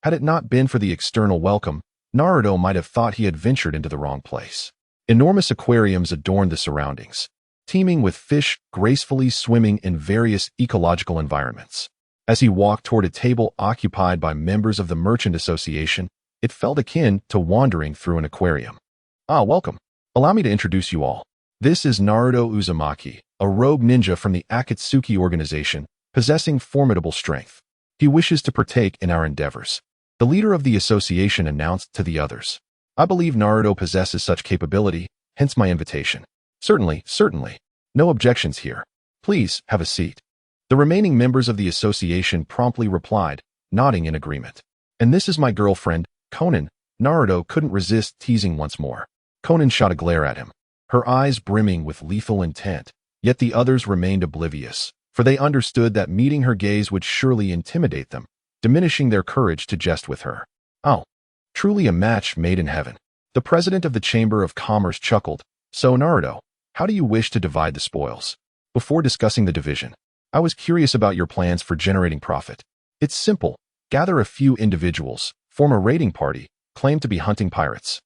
had it not been for the external welcome, Naruto might have thought he had ventured into the wrong place. Enormous aquariums adorned the surroundings, teeming with fish gracefully swimming in various ecological environments. As he walked toward a table occupied by members of the Merchant Association, it felt akin to wandering through an aquarium. "Ah, welcome. Allow me to introduce you all. This is Naruto Uzumaki, a rogue ninja from the Akatsuki organization, possessing formidable strength. He wishes to partake in our endeavors," the leader of the association announced to the others. "I believe Naruto possesses such capability, hence my invitation." Certainly. No objections here. Please, have a seat." The remaining members of the association promptly replied, nodding in agreement. "And this is my girlfriend, Konan," Naruto couldn't resist teasing once more. Konan shot a glare at him, her eyes brimming with lethal intent, yet the others remained oblivious, for they understood that meeting her gaze would surely intimidate them, diminishing their courage to jest with her. "Oh, truly a match made in heaven." The president of the Chamber of Commerce chuckled. "So, Naruto, how do you wish to divide the spoils?" "Before discussing the division, I was curious about your plans for generating profit." "It's simple. Gather a few individuals, form a raiding party, claim to be hunting pirates,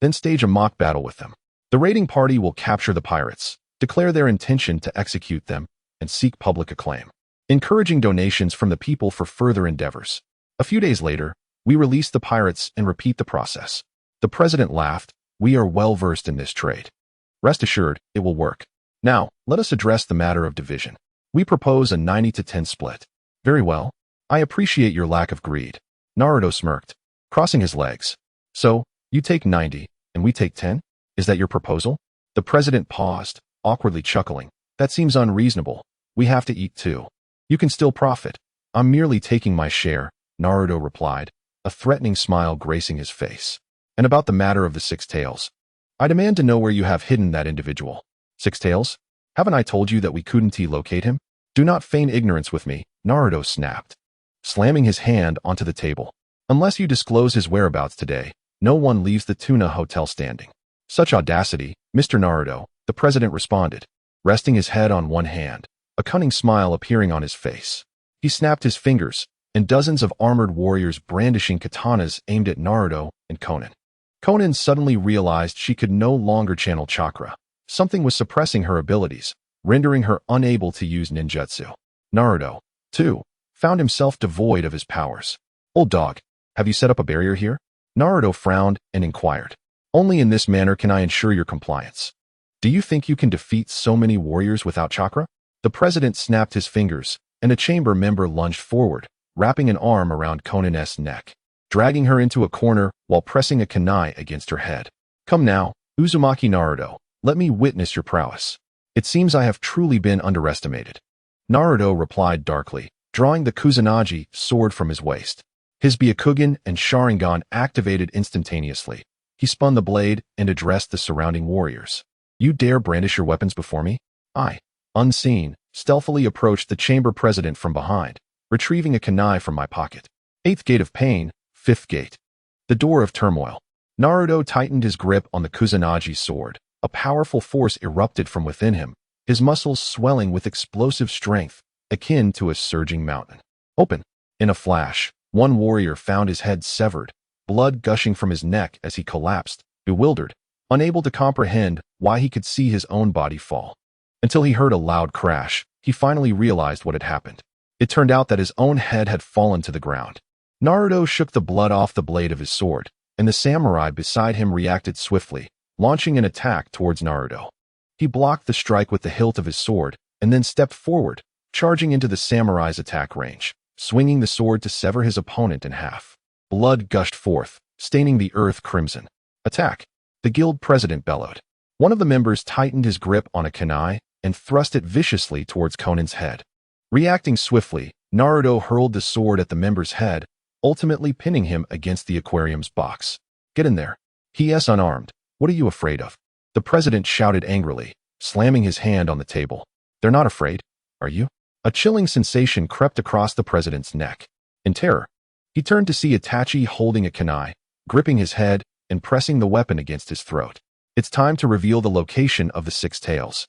then stage a mock battle with them. The raiding party will capture the pirates, declare their intention to execute them, and seek public acclaim, encouraging donations from the people for further endeavors. A few days later, we release the pirates and repeat the process." The president laughed. "We are well versed in this trade. Rest assured, it will work. Now, let us address the matter of division. We propose a 90-10 split." "Very well. I appreciate your lack of greed." Naruto smirked, crossing his legs. "So, you take 90, and we take 10? Is that your proposal?" The president paused, awkwardly chuckling. That seems unreasonable. We have to eat too. You can still profit. I'm merely taking my share, Naruto replied, a threatening smile gracing his face. And about the matter of the six tails. I demand to know where you have hidden that individual. Six tails? Haven't I told you that we couldn't locate him? Do not feign ignorance with me, Naruto snapped, slamming his hand onto the table. Unless you disclose his whereabouts today, no one leaves the Tuna Hotel standing. Such audacity, Mr. Naruto, the president responded, resting his head on one hand, a cunning smile appearing on his face. He snapped his fingers, and dozens of armored warriors brandishing katanas aimed at Naruto and Konan. Konan suddenly realized she could no longer channel chakra. Something was suppressing her abilities, rendering her unable to use ninjutsu. Naruto, too, found himself devoid of his powers. Old dog, have you set up a barrier here? Naruto frowned and inquired. Only in this manner can I ensure your compliance. Do you think you can defeat so many warriors without chakra? The president snapped his fingers, and a chamber member lunged forward, wrapping an arm around Konan's neck, dragging her into a corner while pressing a kunai against her head. Come now, Uzumaki Naruto, let me witness your prowess. It seems I have truly been underestimated. Naruto replied darkly, drawing the Kusanagi sword from his waist. His Byakugan and Sharingan activated instantaneously. He spun the blade and addressed the surrounding warriors. You dare brandish your weapons before me? I, unseen, stealthily approached the chamber president from behind, retrieving a kunai from my pocket. Eighth gate of pain, fifth gate. The door of turmoil. Naruto tightened his grip on the Kusanagi sword. A powerful force erupted from within him, his muscles swelling with explosive strength, akin to a surging mountain. Open. In a flash, one warrior found his head severed, blood gushing from his neck as he collapsed, bewildered, unable to comprehend why he could see his own body fall. Until he heard a loud crash, he finally realized what had happened. It turned out that his own head had fallen to the ground. Naruto shook the blood off the blade of his sword, and the samurai beside him reacted swiftly, launching an attack towards Naruto. He blocked the strike with the hilt of his sword, and then stepped forward, charging into the samurai's attack range, swinging the sword to sever his opponent in half. Blood gushed forth, staining the earth crimson. Attack! The guild president bellowed. One of the members tightened his grip on a kunai and thrust it viciously towards Konan's head. Reacting swiftly, Naruto hurled the sword at the member's head, ultimately pinning him against the aquarium's box. Get in there. He is unarmed. What are you afraid of? The president shouted angrily, slamming his hand on the table. They're not afraid, are you? A chilling sensation crept across the president's neck. In terror, he turned to see Itachi holding a kunai, gripping his head and pressing the weapon against his throat. It's time to reveal the location of the six tails.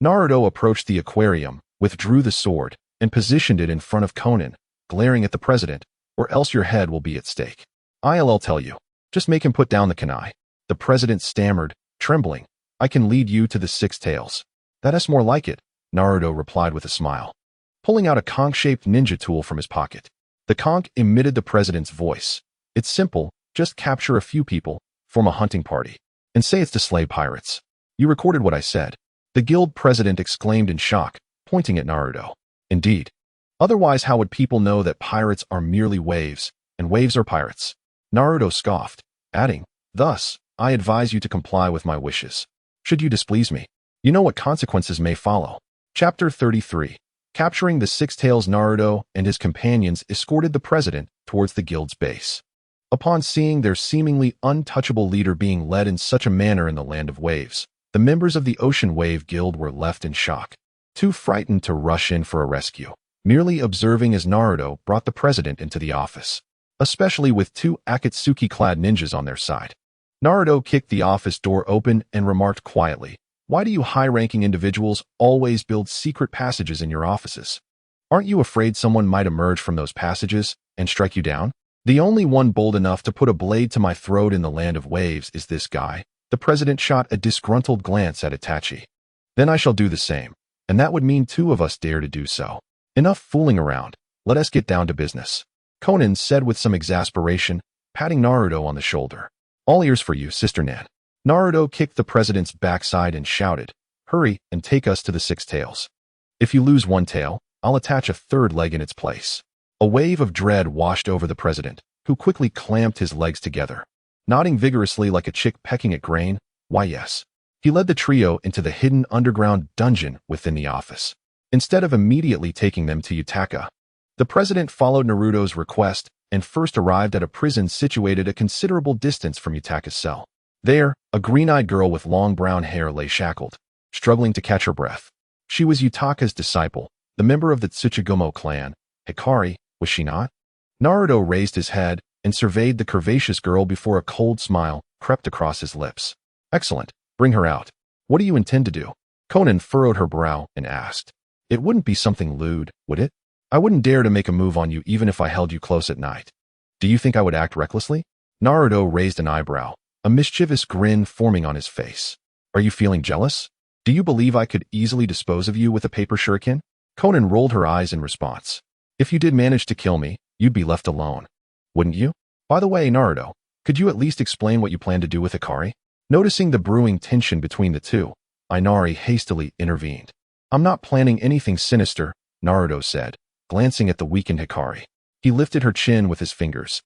Naruto approached the aquarium, withdrew the sword, and positioned it in front of Konan, glaring at the president, or else your head will be at stake. I'll tell you. Just make him put down the kunai. The president stammered, trembling. I can lead you to the six tails. That is more like it, Naruto replied with a smile, pulling out a conch-shaped ninja tool from his pocket. The conch emitted the president's voice. It's simple, just capture a few people, form a hunting party, and say it's to slay pirates. You recorded what I said. The guild president exclaimed in shock, pointing at Naruto. Indeed. Otherwise, how would people know that pirates are merely waves, and waves are pirates? Naruto scoffed, adding, thus, I advise you to comply with my wishes. Should you displease me, you know what consequences may follow. Chapter 33. Capturing the six tails. Naruto and his companions escorted the president towards the guild's base. Upon seeing their seemingly untouchable leader being led in such a manner in the land of waves, the members of the Ocean Wave Guild were left in shock, too frightened to rush in for a rescue. Merely observing as Naruto brought the president into the office, especially with two Akatsuki-clad ninjas on their side. Naruto kicked the office door open and remarked quietly, why do you high-ranking individuals always build secret passages in your offices? Aren't you afraid someone might emerge from those passages and strike you down? The only one bold enough to put a blade to my throat in the land of waves is this guy. The president shot a disgruntled glance at Itachi. Then I shall do the same, and that would mean two of us dare to do so. Enough fooling around. Let us get down to business. Konan said with some exasperation, patting Naruto on the shoulder. All ears for you, Sister Nan. Naruto kicked the president's backside and shouted, hurry and take us to the six tails. If you lose one tail, I'll attach a third leg in its place. A wave of dread washed over the president, who quickly clamped his legs together. Nodding vigorously like a chick pecking at grain, why yes. He led the trio into the hidden underground dungeon within the office. Instead of immediately taking them to Yutaka, the president followed Naruto's request and first arrived at a prison situated a considerable distance from Yutaka's cell. There, a green-eyed girl with long brown hair lay shackled, struggling to catch her breath. She was Yutaka's disciple, the member of the Tsuchigumo clan. Hikari, was she not? Naruto raised his head and surveyed the curvaceous girl before a cold smile crept across his lips. Excellent. Bring her out. What do you intend to do? Konan furrowed her brow and asked. It wouldn't be something lewd, would it? I wouldn't dare to make a move on you even if I held you close at night. Do you think I would act recklessly? Naruto raised an eyebrow, a mischievous grin forming on his face. Are you feeling jealous? Do you believe I could easily dispose of you with a paper shuriken? Konan rolled her eyes in response. If you did manage to kill me, you'd be left alone. Wouldn't you? By the way, Naruto, could you at least explain what you plan to do with Hikari? Noticing the brewing tension between the two, Inari hastily intervened. I'm not planning anything sinister, Naruto said, glancing at the weakened Hikari. He lifted her chin with his fingers,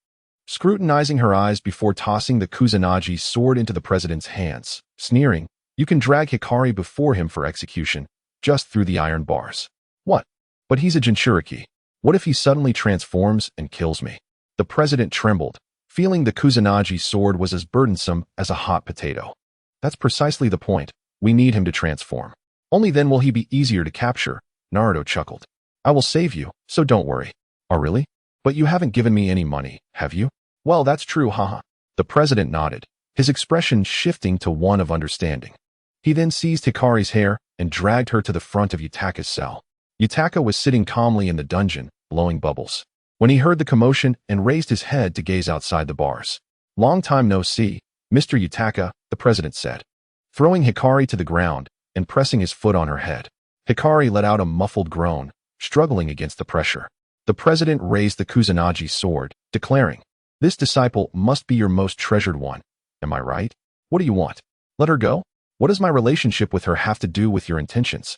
scrutinizing her eyes before tossing the Kusanagi sword into the president's hands, sneering, you can drag Hikari before him for execution, just through the iron bars. What? But he's a Jinchuriki. What if he suddenly transforms and kills me? The president trembled, feeling the Kusanagi sword was as burdensome as a hot potato. That's precisely the point. We need him to transform. Only then will he be easier to capture, Naruto chuckled. I will save you, so don't worry. Oh really? But you haven't given me any money, have you? Well, that's true, haha. The president nodded, his expression shifting to one of understanding. He then seized Hikari's hair and dragged her to the front of Yutaka's cell. Yutaka was sitting calmly in the dungeon, blowing bubbles, when he heard the commotion and raised his head to gaze outside the bars. Long time no see, Mr. Yutaka, the president said, throwing Hikari to the ground and pressing his foot on her head. Hikari let out a muffled groan, struggling against the pressure. The president raised the Kusanagi sword, declaring, this disciple must be your most treasured one. Am I right? What do you want? Let her go? What does my relationship with her have to do with your intentions?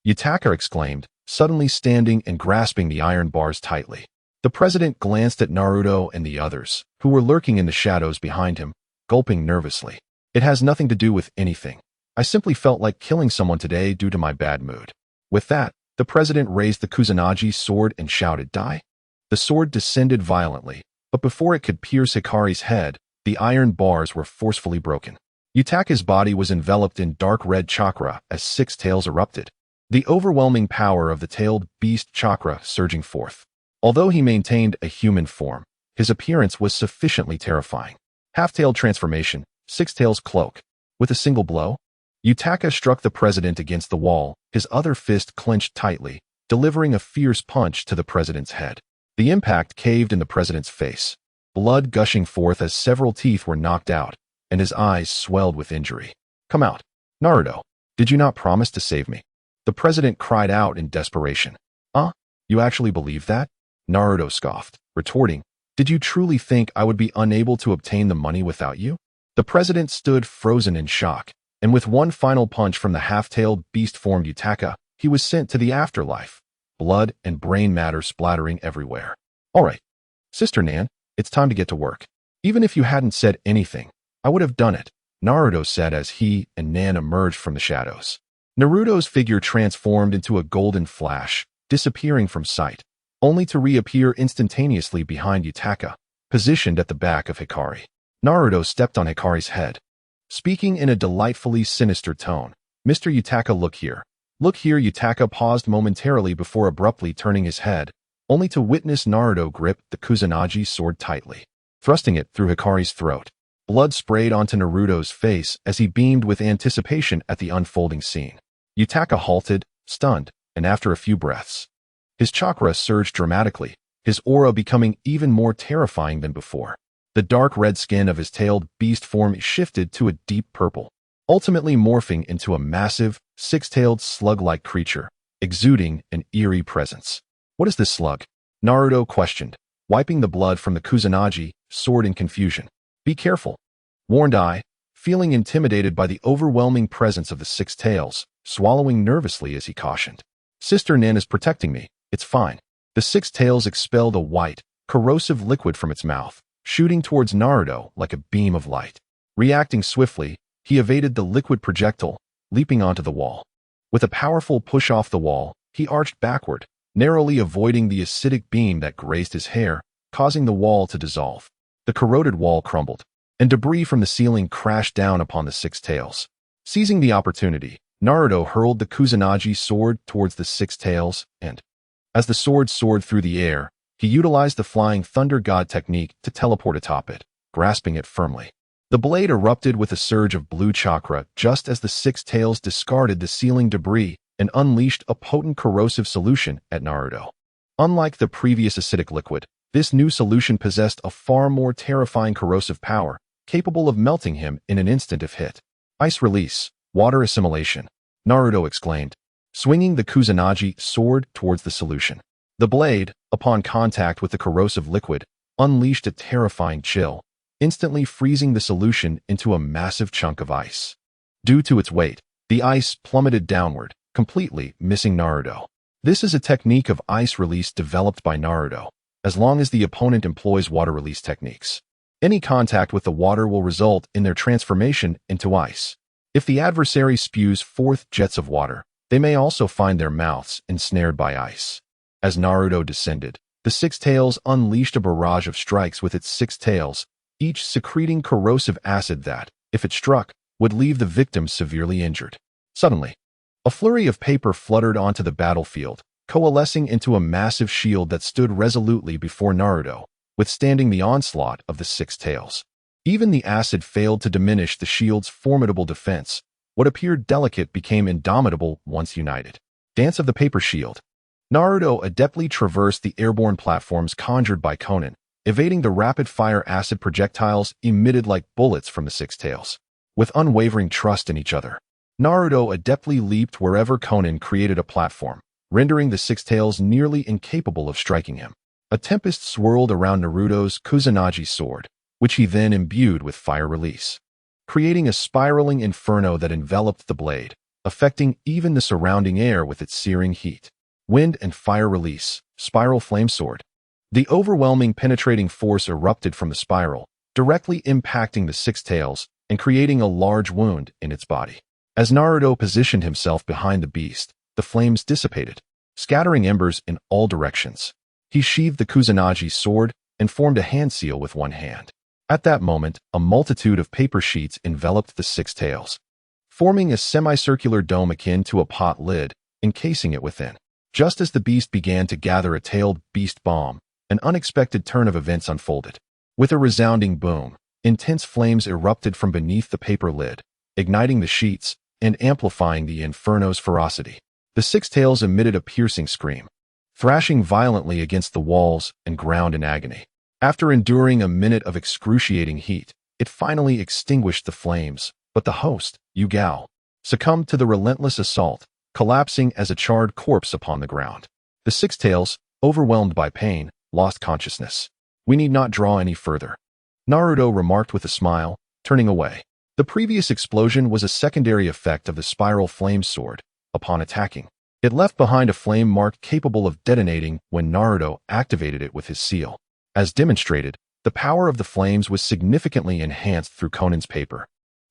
Yutaka exclaimed, suddenly standing and grasping the iron bars tightly. The president glanced at Naruto and the others, who were lurking in the shadows behind him, gulping nervously. It has nothing to do with anything. I simply felt like killing someone today due to my bad mood. With that, the president raised the Kusanagi sword and shouted, die. The sword descended violently, but before it could pierce Hikari's head, the iron bars were forcefully broken. Yutaka's body was enveloped in dark red chakra as six tails erupted, the overwhelming power of the tailed beast chakra surging forth. Although he maintained a human form, his appearance was sufficiently terrifying. Half-tailed transformation, six tails cloak. With a single blow, Yutaka struck the president against the wall, his other fist clenched tightly, delivering a fierce punch to the president's head. The impact caved in the president's face, blood gushing forth as several teeth were knocked out, and his eyes swelled with injury. Come out. Naruto, did you not promise to save me? The president cried out in desperation. You actually believe that? Naruto scoffed, retorting, did you truly think I would be unable to obtain the money without you? The president stood frozen in shock, and with one final punch from the half-tailed beast-formed Yutaka, he was sent to the afterlife, blood and brain matter splattering everywhere. All right, Sister Nan, it's time to get to work. Even if you hadn't said anything, I would have done it, Naruto said as he and Nan emerged from the shadows. Naruto's figure transformed into a golden flash, disappearing from sight, only to reappear instantaneously behind Yutaka, positioned at the back of Hikari. Naruto stepped on Hikari's head, speaking in a delightfully sinister tone. Mr. Yutaka, look here. Look here. Yutaka paused momentarily before abruptly turning his head, only to witness Naruto grip the Kusanagi sword tightly, thrusting it through Hikari's throat. Blood sprayed onto Naruto's face as he beamed with anticipation at the unfolding scene. Yutaka halted, stunned, and after a few breaths, his chakra surged dramatically, his aura becoming even more terrifying than before. The dark red skin of his tailed beast form shifted to a deep purple, ultimately morphing into a massive, six-tailed slug-like creature, exuding an eerie presence. What is this slug? Naruto questioned, wiping the blood from the Kusanagi sword in confusion. Be careful, warned I, feeling intimidated by the overwhelming presence of the six tails, swallowing nervously as he cautioned. Sister Nin is protecting me. It's fine. The six tails expelled a white, corrosive liquid from its mouth, shooting towards Naruto like a beam of light. Reacting swiftly, he evaded the liquid projectile, leaping onto the wall. With a powerful push off the wall, he arched backward, narrowly avoiding the acidic beam that grazed his hair, causing the wall to dissolve. The corroded wall crumbled, and debris from the ceiling crashed down upon the Six Tails. Seizing the opportunity, Naruto hurled the Kusanagi sword towards the Six Tails, and, as the sword soared through the air, he utilized the Flying Thunder God technique to teleport atop it, grasping it firmly. The blade erupted with a surge of blue chakra just as the Six Tails discarded the ceiling debris and unleashed a potent corrosive solution at Naruto. Unlike the previous acidic liquid, this new solution possessed a far more terrifying corrosive power, capable of melting him in an instant if hit. Ice release, water assimilation, Naruto exclaimed, swinging the Kusanagi sword towards the solution. The blade, upon contact with the corrosive liquid, unleashed a terrifying chill, instantly freezing the solution into a massive chunk of ice. Due to its weight, the ice plummeted downward, completely missing Naruto. This is a technique of ice release developed by Naruto, as long as the opponent employs water release techniques. Any contact with the water will result in their transformation into ice. If the adversary spews forth jets of water, they may also find their mouths ensnared by ice. As Naruto descended, the Six Tails unleashed a barrage of strikes with its six tails, each secreting corrosive acid that, if it struck, would leave the victim severely injured. Suddenly, a flurry of paper fluttered onto the battlefield, coalescing into a massive shield that stood resolutely before Naruto, withstanding the onslaught of the Six Tails. Even the acid failed to diminish the shield's formidable defense. What appeared delicate became indomitable once united. Dance of the Paper Shield. Naruto adeptly traversed the airborne platforms conjured by Chunin, evading the rapid-fire acid projectiles emitted like bullets from the Six Tails. With unwavering trust in each other, Naruto adeptly leaped wherever Chunin created a platform, rendering the Six Tails nearly incapable of striking him. A tempest swirled around Naruto's Kusanagi sword, which he then imbued with fire release, creating a spiraling inferno that enveloped the blade, affecting even the surrounding air with its searing heat. Wind and fire release, spiral flame sword. The overwhelming penetrating force erupted from the spiral, directly impacting the Six Tails and creating a large wound in its body. As Naruto positioned himself behind the beast, the flames dissipated, scattering embers in all directions. He sheathed the Kusanagi sword and formed a hand seal with one hand. At that moment, a multitude of paper sheets enveloped the Six Tails, forming a semicircular dome akin to a pot lid, encasing it within. Just as the beast began to gather a tailed beast bomb, an unexpected turn of events unfolded. With a resounding boom, intense flames erupted from beneath the paper lid, igniting the sheets and amplifying the inferno's ferocity. The Six Tails emitted a piercing scream, thrashing violently against the walls and ground in agony. After enduring a minute of excruciating heat, it finally extinguished the flames, but the host, Yugao, succumbed to the relentless assault, collapsing as a charred corpse upon the ground. The Six Tails, overwhelmed by pain, lost consciousness. We need not draw any further, Naruto remarked with a smile, turning away. The previous explosion was a secondary effect of the spiral flame sword. Upon attacking, it left behind a flame mark capable of detonating when Naruto activated it with his seal. As demonstrated, the power of the flames was significantly enhanced through Chunin's paper,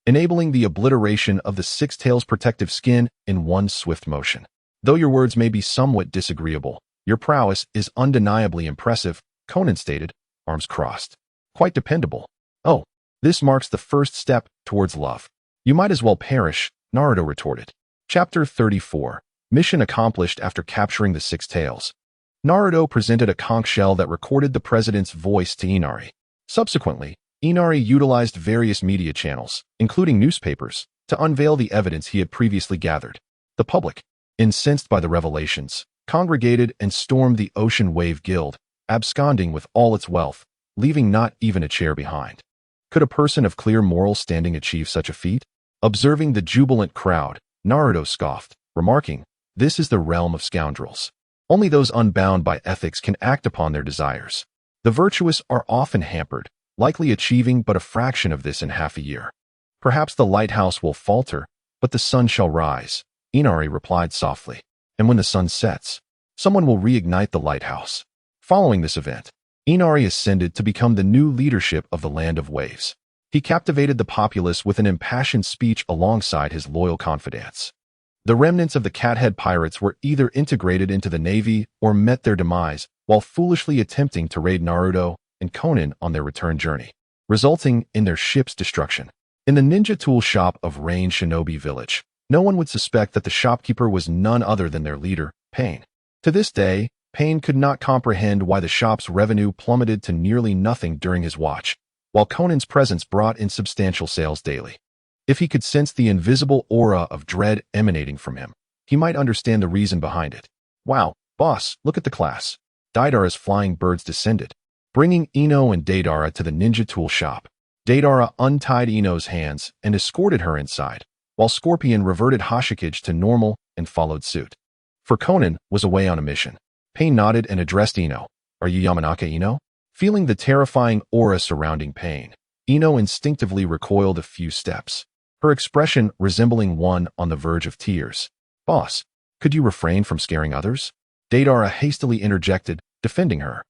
enabling the obliteration of the Six Tails' protective skin in one swift motion. Though your words may be somewhat disagreeable, your prowess is undeniably impressive, Chunin stated, arms crossed. Quite dependable. Oh, this marks the first step towards love. You might as well perish, Naruto retorted. Chapter 34. Mission accomplished after capturing the Six Tails. Naruto presented a conch shell that recorded the president's voice to Inari. Subsequently, Inari utilized various media channels, including newspapers, to unveil the evidence he had previously gathered. The public, incensed by the revelations, congregated and stormed the Ocean Wave Guild, absconding with all its wealth, leaving not even a chair behind. Could a person of clear moral standing achieve such a feat? Observing the jubilant crowd, Naruto scoffed, remarking, "This is the realm of scoundrels. Only those unbound by ethics can act upon their desires. The virtuous are often hampered, likely achieving but a fraction of this in half a year. Perhaps the lighthouse will falter, but the sun shall rise," Inari replied softly. "And when the sun sets, someone will reignite the lighthouse." Following this event, Inari ascended to become the new leadership of the Land of Waves. He captivated the populace with an impassioned speech alongside his loyal confidants. The remnants of the Cathead pirates were either integrated into the navy or met their demise while foolishly attempting to raid Naruto and Konan on their return journey, resulting in their ship's destruction. In the ninja tool shop of Rain Shinobi Village, no one would suspect that the shopkeeper was none other than their leader, Pain. To this day, Pain could not comprehend why the shop's revenue plummeted to nearly nothing during his watch, while Conan's presence brought in substantial sales daily. If he could sense the invisible aura of dread emanating from him, he might understand the reason behind it. Wow, boss, look at the class. Deidara's flying birds descended, bringing Ino and Deidara to the ninja tool shop. Deidara untied Ino's hands and escorted her inside, while Scorpion reverted Hokage to normal and followed suit. For Konan was away on a mission. Pain nodded and addressed Ino. Are you Yamanaka Ino? Feeling the terrifying aura surrounding Pain, Ino instinctively recoiled a few steps, her expression resembling one on the verge of tears. Boss, could you refrain from scaring others? Deidara hastily interjected, defending her.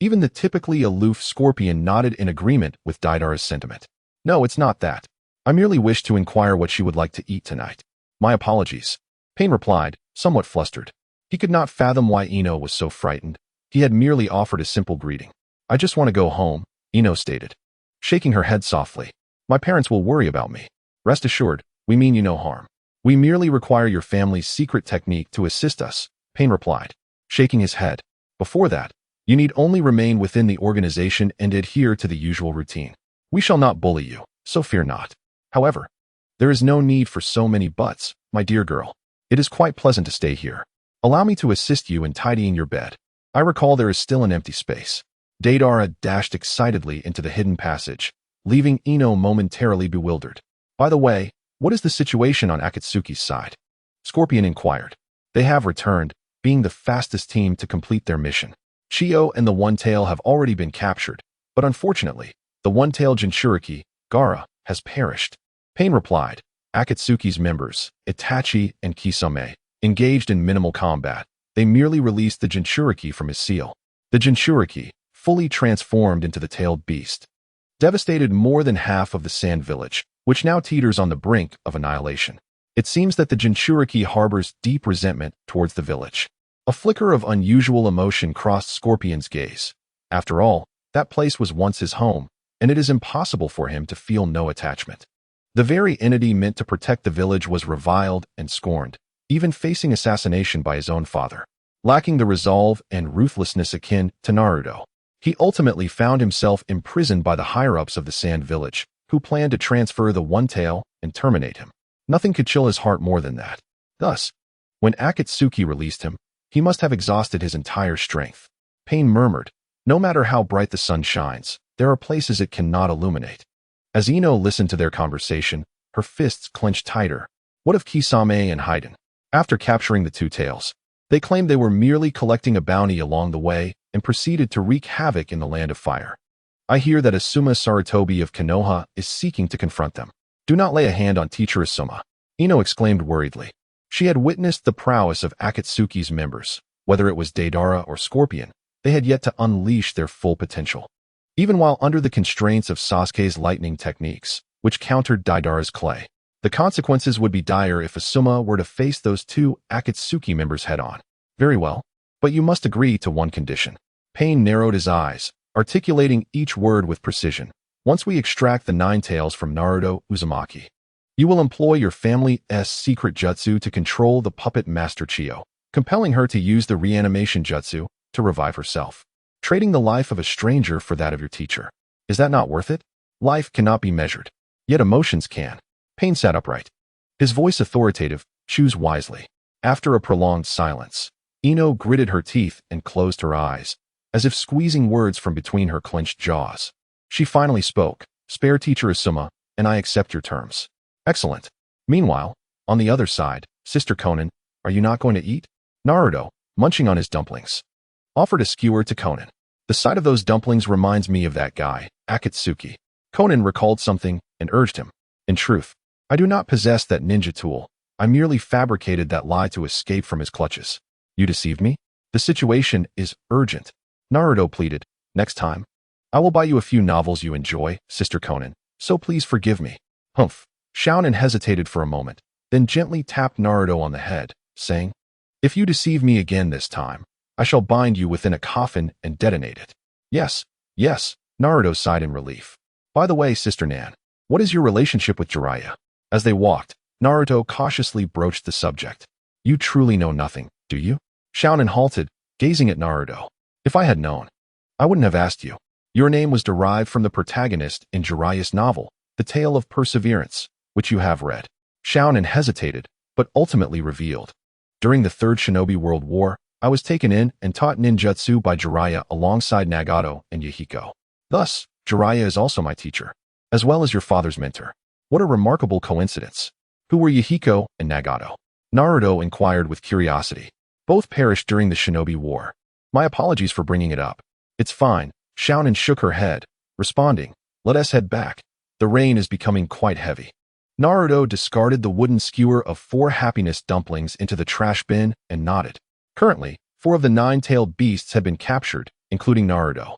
Even the typically aloof Scorpion nodded in agreement with Deidara's sentiment. No, it's not that. I merely wish to inquire what she would like to eat tonight. My apologies. Pain replied, somewhat flustered. He could not fathom why Ino was so frightened. He had merely offered a simple greeting. I just want to go home, Ino stated, shaking her head softly. My parents will worry about me. Rest assured, we mean you no harm. We merely require your family's secret technique to assist us, Pain replied, shaking his head. Before that, you need only remain within the organization and adhere to the usual routine. We shall not bully you, so fear not. However, there is no need for so many buts, my dear girl. It is quite pleasant to stay here. Allow me to assist you in tidying your bed. I recall there is still an empty space. Deidara dashed excitedly into the hidden passage, leaving Ino momentarily bewildered. By the way, what is the situation on Akatsuki's side? Scorpion inquired. They have returned, being the fastest team to complete their mission. Chiyo and the One-Tail have already been captured, but unfortunately, the One-Tail Jinchuriki, Gaara, has perished. Pain replied. Akatsuki's members, Itachi and Kisame, engaged in minimal combat. They merely released the Jinchuriki from his seal. The Jinchuriki, fully transformed into the tailed beast, devastated more than half of the Sand Village, which now teeters on the brink of annihilation. It seems that the Jinchuriki harbors deep resentment towards the village. A flicker of unusual emotion crossed Scorpion's gaze. After all, that place was once his home, and it is impossible for him to feel no attachment. The very entity meant to protect the village was reviled and scorned, even facing assassination by his own father. Lacking the resolve and ruthlessness akin to Naruto, he ultimately found himself imprisoned by the higher-ups of the Sand Village, who planned to transfer the One-Tail and terminate him. Nothing could chill his heart more than that. Thus, when Akatsuki released him, he must have exhausted his entire strength. Pain murmured, no matter how bright the sun shines, there are places it cannot illuminate. As Ino listened to their conversation, her fists clenched tighter. What of Kisame and Haiden? After capturing the two tails, they claimed they were merely collecting a bounty along the way and proceeded to wreak havoc in the Land of Fire. I hear that Asuma Sarutobi of Konoha is seeking to confront them. Do not lay a hand on teacher Asuma, Ino exclaimed worriedly. She had witnessed the prowess of Akatsuki's members. Whether it was Deidara or Scorpion, they had yet to unleash their full potential. Even while under the constraints of Sasuke's lightning techniques, which countered Deidara's clay, the consequences would be dire if Asuma were to face those two Akatsuki members head-on. Very well, but you must agree to one condition. Pain narrowed his eyes, articulating each word with precision. Once we extract the nine tails from Naruto Uzumaki, you will employ your family's secret jutsu to control the puppet master Chiyo, compelling her to use the reanimation jutsu to revive herself, trading the life of a stranger for that of your teacher. Is that not worth it? Life cannot be measured, yet emotions can. Pain sat upright, his voice authoritative. Choose wisely. After a prolonged silence, Ino gritted her teeth and closed her eyes, as if squeezing words from between her clenched jaws. She finally spoke. Spare teacher Asuma, and I accept your terms. Excellent. Meanwhile, on the other side, Sister Konan, are you not going to eat? Naruto, munching on his dumplings, offered a skewer to Konan. The sight of those dumplings reminds me of that guy, Akatsuki. Konan recalled something and urged him. In truth, I do not possess that ninja tool. I merely fabricated that lie to escape from his clutches. You deceived me? The situation is urgent. Naruto pleaded. Next time, I will buy you a few novels you enjoy, Sister Konan, so please forgive me. Humph. Chunin hesitated for a moment, then gently tapped Naruto on the head, saying, if you deceive me again this time, I shall bind you within a coffin and detonate it. Yes, yes, Naruto sighed in relief. By the way, Sister Nan, what is your relationship with Jiraiya? As they walked, Naruto cautiously broached the subject. You truly know nothing, do you? Chunin halted, gazing at Naruto. If I had known, I wouldn't have asked you. Your name was derived from the protagonist in Jiraiya's novel, The Tale of Perseverance, which you have read. Chunin hesitated, but ultimately revealed. During the Third Shinobi World War, I was taken in and taught ninjutsu by Jiraiya alongside Nagato and Yahiko. Thus, Jiraiya is also my teacher, as well as your father's mentor. What a remarkable coincidence. Who were Yahiko and Nagato? Naruto inquired with curiosity. Both perished during the Shinobi War. My apologies for bringing it up. It's fine. Chunin shook her head, responding, let us head back. The rain is becoming quite heavy. Naruto discarded the wooden skewer of 4 happiness dumplings into the trash bin and nodded. Currently, 4 of the 9-tailed beasts had been captured, including Naruto.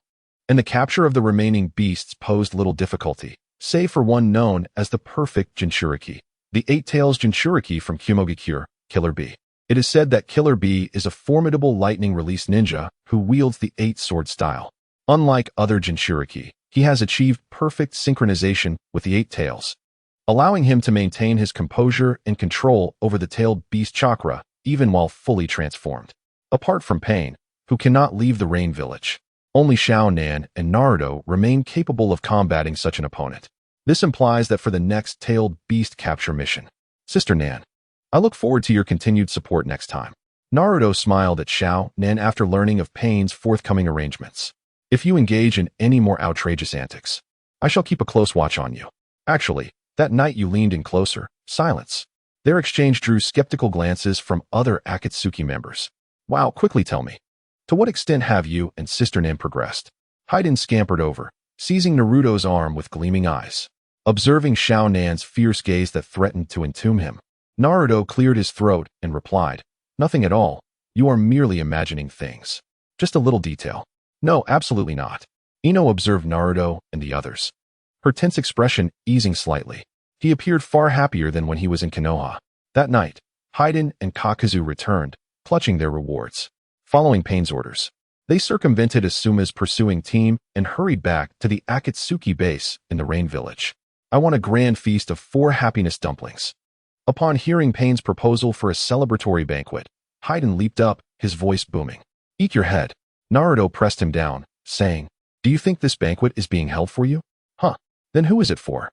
And the capture of the remaining beasts posed little difficulty, save for one known as the perfect Jinchuriki, the 8-tails Jinchuriki from Kumogakure, Killer Bee. It is said that Killer Bee is a formidable lightning-release ninja who wields the 8-sword style. Unlike other Jinchuriki, he has achieved perfect synchronization with the 8 tails, allowing him to maintain his composure and control over the tailed beast chakra even while fully transformed. Apart from Pain, who cannot leave the Rain Village, only Chunin and Naruto remain capable of combating such an opponent. This implies that for the next tailed beast capture mission, Sister Nan, I look forward to your continued support next time. Naruto smiled at Chunin after learning of Pain's forthcoming arrangements. If you engage in any more outrageous antics, I shall keep a close watch on you. Actually, that night you leaned in closer. Silence. Their exchange drew skeptical glances from other Akatsuki members. Wow, quickly tell me. To what extent have you and Sister Nan progressed? Haiden scampered over, seizing Naruto's arm with gleaming eyes. Observing Chunin's fierce gaze that threatened to entomb him, Naruto cleared his throat and replied, nothing at all. You are merely imagining things. Just a little detail. No, absolutely not. Ino observed Naruto and the others, her tense expression easing slightly. He appeared far happier than when he was in Konoha. That night, Haiden and Kakuzu returned, clutching their rewards. Following Pain's orders, they circumvented Asuma's pursuing team and hurried back to the Akatsuki base in the Rain Village. I want a grand feast of 4 happiness dumplings. Upon hearing Pain's proposal for a celebratory banquet, Haiden leaped up, his voice booming. Eat your head. Naruto pressed him down, saying, do you think this banquet is being held for you? Huh. Then who is it for?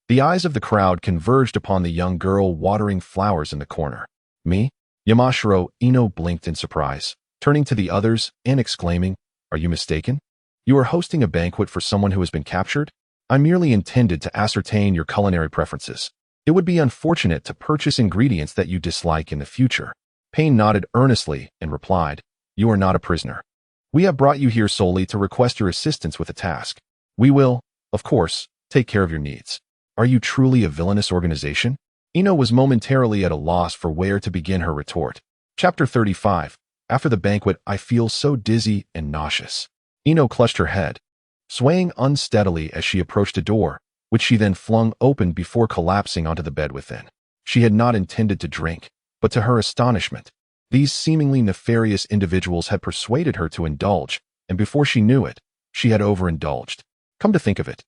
The eyes of the crowd converged upon the young girl watering flowers in the corner. Me? Yamashiro Ino blinked in surprise, turning to the others and exclaiming, are you mistaken? You are hosting a banquet for someone who has been captured? I merely intended to ascertain your culinary preferences. It would be unfortunate to purchase ingredients that you dislike in the future. Pain nodded earnestly and replied, you are not a prisoner. We have brought you here solely to request your assistance with a task. We will, of course, take care of your needs. Are you truly a villainous organization? Ino was momentarily at a loss for where to begin her retort. Chapter 35. After the banquet, I feel so dizzy and nauseous. Ino clutched her head, swaying unsteadily as she approached a door, which she then flung open before collapsing onto the bed within. She had not intended to drink, but to her astonishment, these seemingly nefarious individuals had persuaded her to indulge, and before she knew it, she had overindulged. Come to think of it,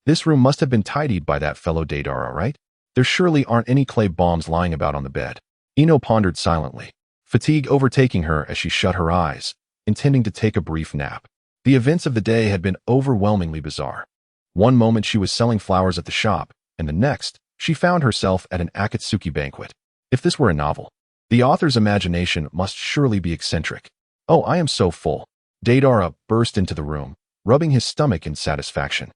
this room must have been tidied by that fellow Deidara, right? There surely aren't any clay bombs lying about on the bed. Ino pondered silently, fatigue overtaking her as she shut her eyes, intending to take a brief nap. The events of the day had been overwhelmingly bizarre. One moment she was selling flowers at the shop, and the next, she found herself at an Akatsuki banquet. If this were a novel, the author's imagination must surely be eccentric. Oh, I am so full. Deidara burst into the room, rubbing his stomach in satisfaction.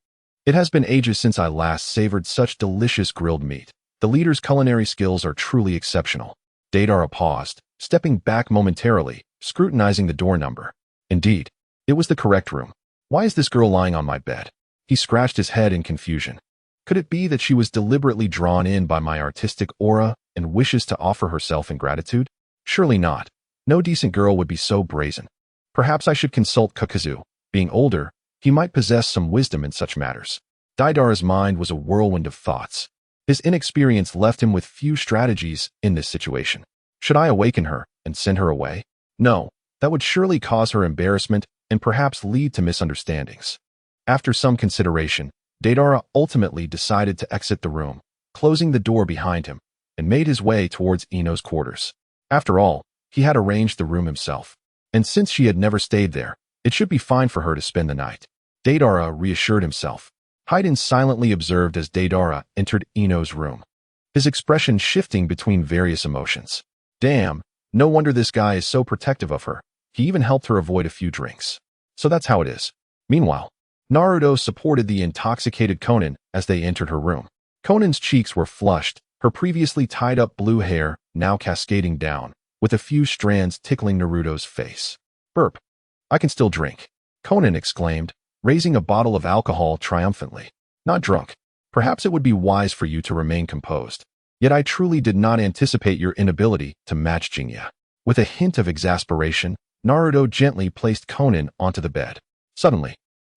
It has been ages since I last savored such delicious grilled meat. The leader's culinary skills are truly exceptional. Deidara paused, stepping back momentarily, scrutinizing the door number. Indeed, it was the correct room. Why is this girl lying on my bed? He scratched his head in confusion. Could it be that she was deliberately drawn in by my artistic aura and wishes to offer herself in gratitude? Surely not. No decent girl would be so brazen. Perhaps I should consult Kakuzu. Being older, he might possess some wisdom in such matters. Deidara's mind was a whirlwind of thoughts. His inexperience left him with few strategies in this situation. Should I awaken her and send her away? No, that would surely cause her embarrassment and perhaps lead to misunderstandings. After some consideration, Deidara ultimately decided to exit the room, closing the door behind him, and made his way towards Ino's quarters. After all, he had arranged the room himself, and since she had never stayed there, it should be fine for her to spend the night. Deidara reassured himself. Haiden silently observed as Deidara entered Ino's room, his expression shifting between various emotions. Damn, no wonder this guy is so protective of her. He even helped her avoid a few drinks. So that's how it is. Meanwhile, Naruto supported the intoxicated Konan as they entered her room. Konan's cheeks were flushed, her previously tied-up blue hair now cascading down, with a few strands tickling Naruto's face. Burp. I can still drink, Konan exclaimed, raising a bottle of alcohol triumphantly. Not drunk. Perhaps it would be wise for you to remain composed. Yet I truly did not anticipate your inability to match Jinya. With a hint of exasperation, Naruto gently placed Konan onto the bed. Suddenly,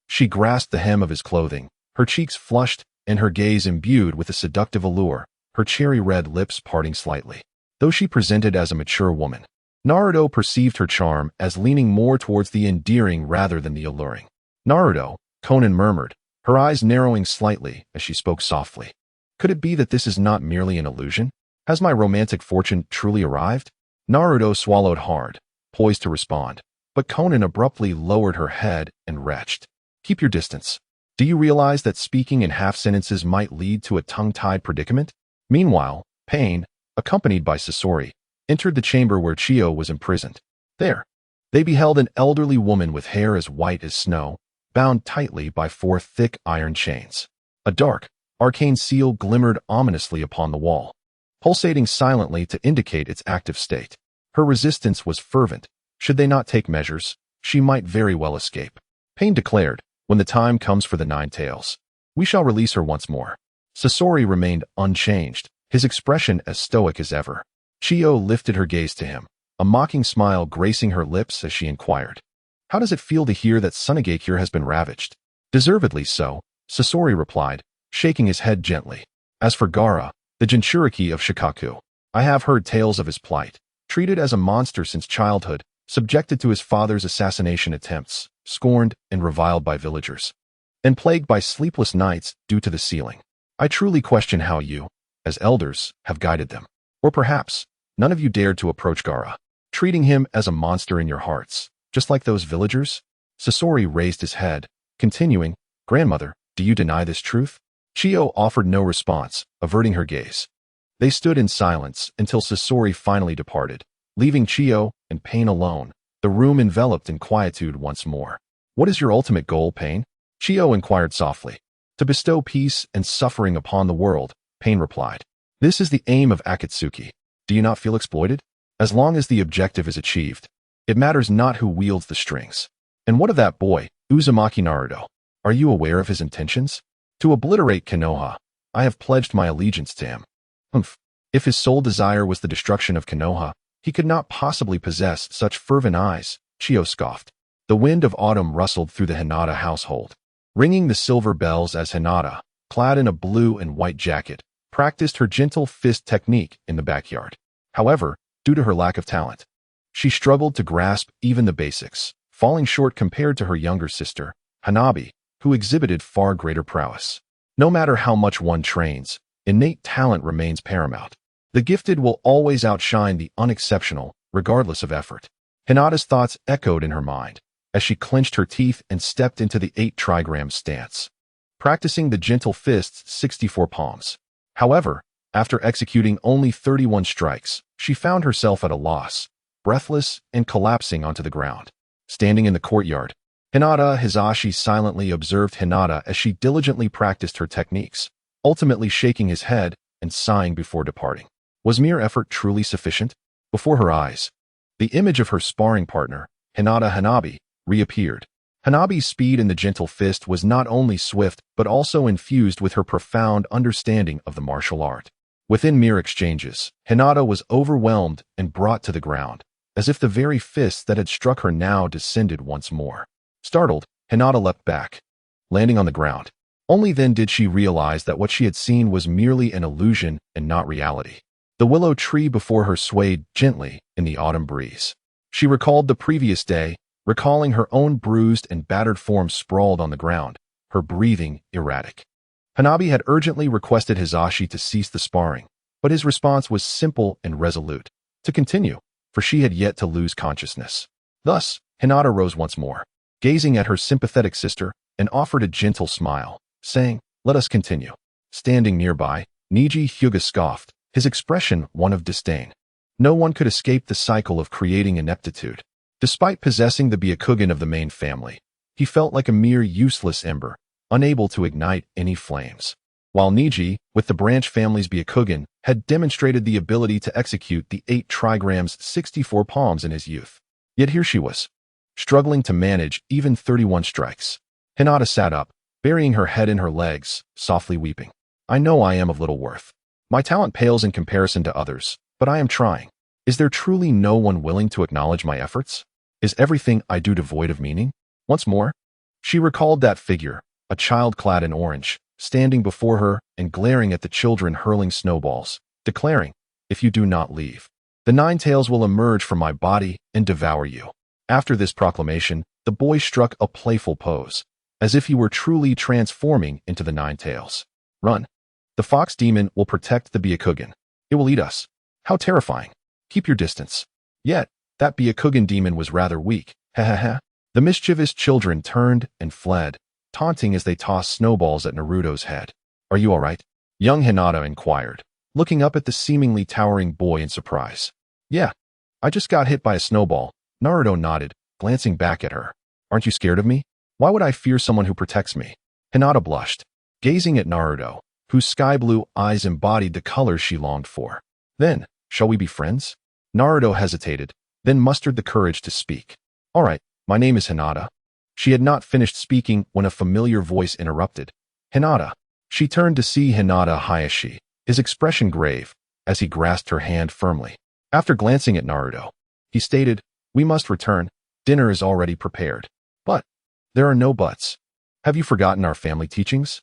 she grasped the hem of his clothing, her cheeks flushed and her gaze imbued with a seductive allure, her cherry-red lips parting slightly. Though she presented as a mature woman, Naruto perceived her charm as leaning more towards the endearing rather than the alluring. Naruto, Konan murmured, her eyes narrowing slightly as she spoke softly. Could it be that this is not merely an illusion? Has my romantic fortune truly arrived? Naruto swallowed hard, poised to respond, but Konan abruptly lowered her head and retched. Keep your distance. Do you realize that speaking in half-sentences might lead to a tongue-tied predicament? Meanwhile, Pain, accompanied by Sasori, entered the chamber where Chiyo was imprisoned. There, they beheld an elderly woman with hair as white as snow, bound tightly by 4 thick iron chains. A dark, arcane seal glimmered ominously upon the wall, pulsating silently to indicate its active state. Her resistance was fervent. Should they not take measures, she might very well escape. Pain declared, when the time comes for the 9 tails, we shall release her once more. Sasori remained unchanged, his expression as stoic as ever. Chiyo lifted her gaze to him, a mocking smile gracing her lips as she inquired, how does it feel to hear that Sunagakure has been ravaged? Deservedly so, Sasori replied, shaking his head gently. As for Gaara, the Jinchuriki of Shikaku, I have heard tales of his plight. Treated as a monster since childhood, subjected to his father's assassination attempts, scorned and reviled by villagers, and plagued by sleepless nights due to the sealing. I truly question how you, as elders, have guided them. Or perhaps, none of you dared to approach Gaara, treating him as a monster in your hearts, just like those villagers? Sasori raised his head, continuing, Grandmother, do you deny this truth? Chiyo offered no response, averting her gaze. They stood in silence until Sasori finally departed, leaving Chiyo and Pain alone, the room enveloped in quietude once more. What is your ultimate goal, Pain? Chiyo inquired softly. To bestow peace and suffering upon the world, Pain replied. This is the aim of Akatsuki. Do you not feel exploited? As long as the objective is achieved, it matters not who wields the strings. And what of that boy, Uzumaki Naruto? Are you aware of his intentions? To obliterate Konoha, I have pledged my allegiance to him. Humph. If his sole desire was the destruction of Konoha, he could not possibly possess such fervent eyes, Chiyo scoffed. The wind of autumn rustled through the Hinata household, ringing the silver bells as Hinata, clad in a blue and white jacket, practiced her gentle fist technique in the backyard. However, due to her lack of talent, she struggled to grasp even the basics, falling short compared to her younger sister, Hanabi, who exhibited far greater prowess. No matter how much one trains, innate talent remains paramount. The gifted will always outshine the unexceptional, regardless of effort. Hinata's thoughts echoed in her mind as she clenched her teeth and stepped into the 8 trigram stance, practicing the gentle fist's 64 palms. However, after executing only 31 strikes, she found herself at a loss, breathless and collapsing onto the ground. Standing in the courtyard, Hinata Hizashi silently observed Hinata as she diligently practiced her techniques, ultimately shaking his head and sighing before departing. Was mere effort truly sufficient? Before her eyes, the image of her sparring partner, Hinata Hanabi, reappeared. Hanabi's speed in the gentle fist was not only swift but also infused with her profound understanding of the martial art. Within mere exchanges, Hinata was overwhelmed and brought to the ground, as if the very fists that had struck her now descended once more. Startled, Hinata leapt back, landing on the ground. Only then did she realize that what she had seen was merely an illusion and not reality. The willow tree before her swayed gently in the autumn breeze. She recalled the previous day, recalling her own bruised and battered form sprawled on the ground, her breathing erratic. Hanabi had urgently requested Hisashi to cease the sparring, but his response was simple and resolute: to continue, for she had yet to lose consciousness. Thus, Hinata rose once more, gazing at her sympathetic sister, and offered a gentle smile, saying, "Let us continue." Standing nearby, Niji Hyuga scoffed, his expression one of disdain. No one could escape the cycle of creating ineptitude. Despite possessing the Byakugan of the main family, he felt like a mere useless ember, unable to ignite any flames. While Niji, with the branch family's Byakugan, had demonstrated the ability to execute the 8 trigrams 64 palms in his youth. Yet here she was, struggling to manage even 31 strikes. Hinata sat up, burying her head in her legs, softly weeping. "I know I am of little worth. My talent pales in comparison to others, but I am trying. Is there truly no one willing to acknowledge my efforts? Is everything I do devoid of meaning?" Once more, she recalled that figure, a child clad in orange, standing before her and glaring at the children hurling snowballs, declaring, "If you do not leave, the 9 tails will emerge from my body and devour you." After this proclamation, the boy struck a playful pose, as if he were truly transforming into the 9 tails. "Run. The fox demon will protect the Byakugan. It will eat us. How terrifying. Keep your distance." Yet, that Byakugan demon was rather weak. Ha ha ha. The mischievous children turned and fled, taunting as they tossed snowballs at Naruto's head. "Are you all right?" young Hinata inquired, looking up at the seemingly towering boy in surprise. "Yeah, I just got hit by a snowball," Naruto nodded, glancing back at her. "Aren't you scared of me? Why would I fear someone who protects me?" Hinata blushed, gazing at Naruto, whose sky-blue eyes embodied the colors she longed for. "Then, shall we be friends?" Naruto hesitated, then mustered the courage to speak. "All right, my name is Hinata." She had not finished speaking when a familiar voice interrupted. "Hinata." She turned to see Hinata Hayashi, his expression grave, as he grasped her hand firmly. After glancing at Naruto, he stated, "We must return. Dinner is already prepared." "But, there are no buts. Have you forgotten our family teachings?"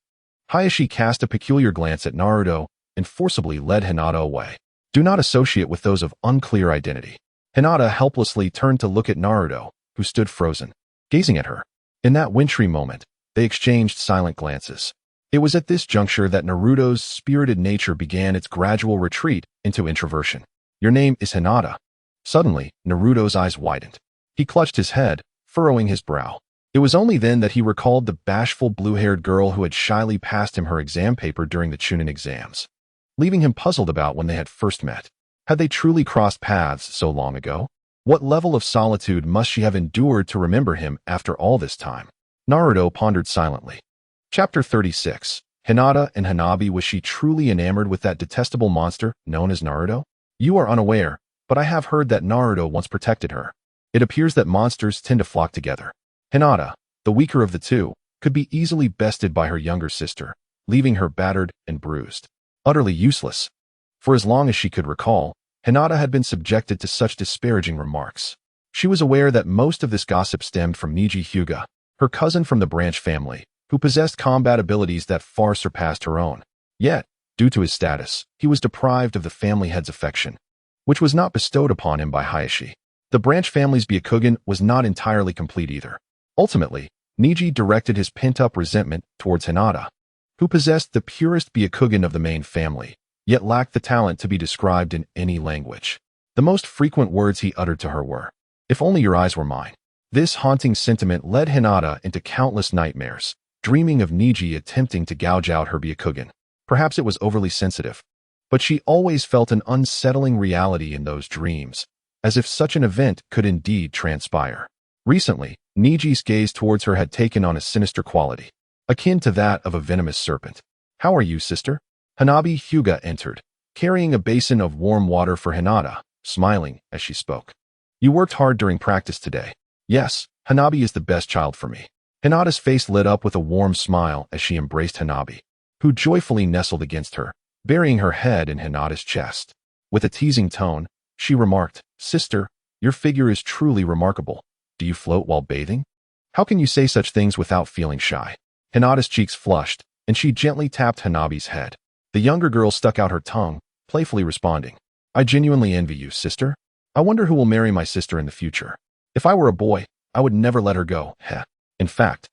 Hayashi cast a peculiar glance at Naruto and forcibly led Hinata away. "Do not associate with those of unclear identity." Hinata helplessly turned to look at Naruto, who stood frozen, gazing at her. In that wintry moment, they exchanged silent glances. It was at this juncture that Naruto's spirited nature began its gradual retreat into introversion. "Your name is Hinata." Suddenly, Naruto's eyes widened. He clutched his head, furrowing his brow. It was only then that he recalled the bashful blue-haired girl who had shyly passed him her exam paper during the Chunin exams, leaving him puzzled about when they had first met. Had they truly crossed paths so long ago? What level of solitude must she have endured to remember him after all this time? Naruto pondered silently. Chapter 36. Hinata and Hanabi. Was she truly enamored with that detestable monster known as Naruto? You are unaware, but I have heard that Naruto once protected her. It appears that monsters tend to flock together. Hinata, the weaker of the two, could be easily bested by her younger sister, leaving her battered and bruised. Utterly useless. For as long as she could recall, Hinata had been subjected to such disparaging remarks. She was aware that most of this gossip stemmed from Niji Hyuga, her cousin from the branch family, who possessed combat abilities that far surpassed her own. Yet, due to his status, he was deprived of the family head's affection, which was not bestowed upon him by Hayashi. The branch family's Byakugan was not entirely complete either. Ultimately, Niji directed his pent-up resentment towards Hinata, who possessed the purest Byakugan of the main family, yet lacked the talent to be described in any language. The most frequent words he uttered to her were, "If only your eyes were mine." This haunting sentiment led Hinata into countless nightmares, dreaming of Niji attempting to gouge out her Byakugan. Perhaps it was overly sensitive, but she always felt an unsettling reality in those dreams, as if such an event could indeed transpire. Recently, Niji's gaze towards her had taken on a sinister quality, akin to that of a venomous serpent. "How are you, sister?" Hanabi Hyuga entered, carrying a basin of warm water for Hinata, smiling as she spoke. "You worked hard during practice today." "Yes, Hanabi is the best child for me." Hinata's face lit up with a warm smile as she embraced Hanabi, who joyfully nestled against her, burying her head in Hinata's chest. With a teasing tone, she remarked, "Sister, your figure is truly remarkable. Do you float while bathing? How can you say such things without feeling shy?" Hinata's cheeks flushed, and she gently tapped Hanabi's head. The younger girl stuck out her tongue, playfully responding, I genuinely envy you, sister. I wonder who will marry my sister in the future. If I were a boy, I would never let her go, heh. In fact,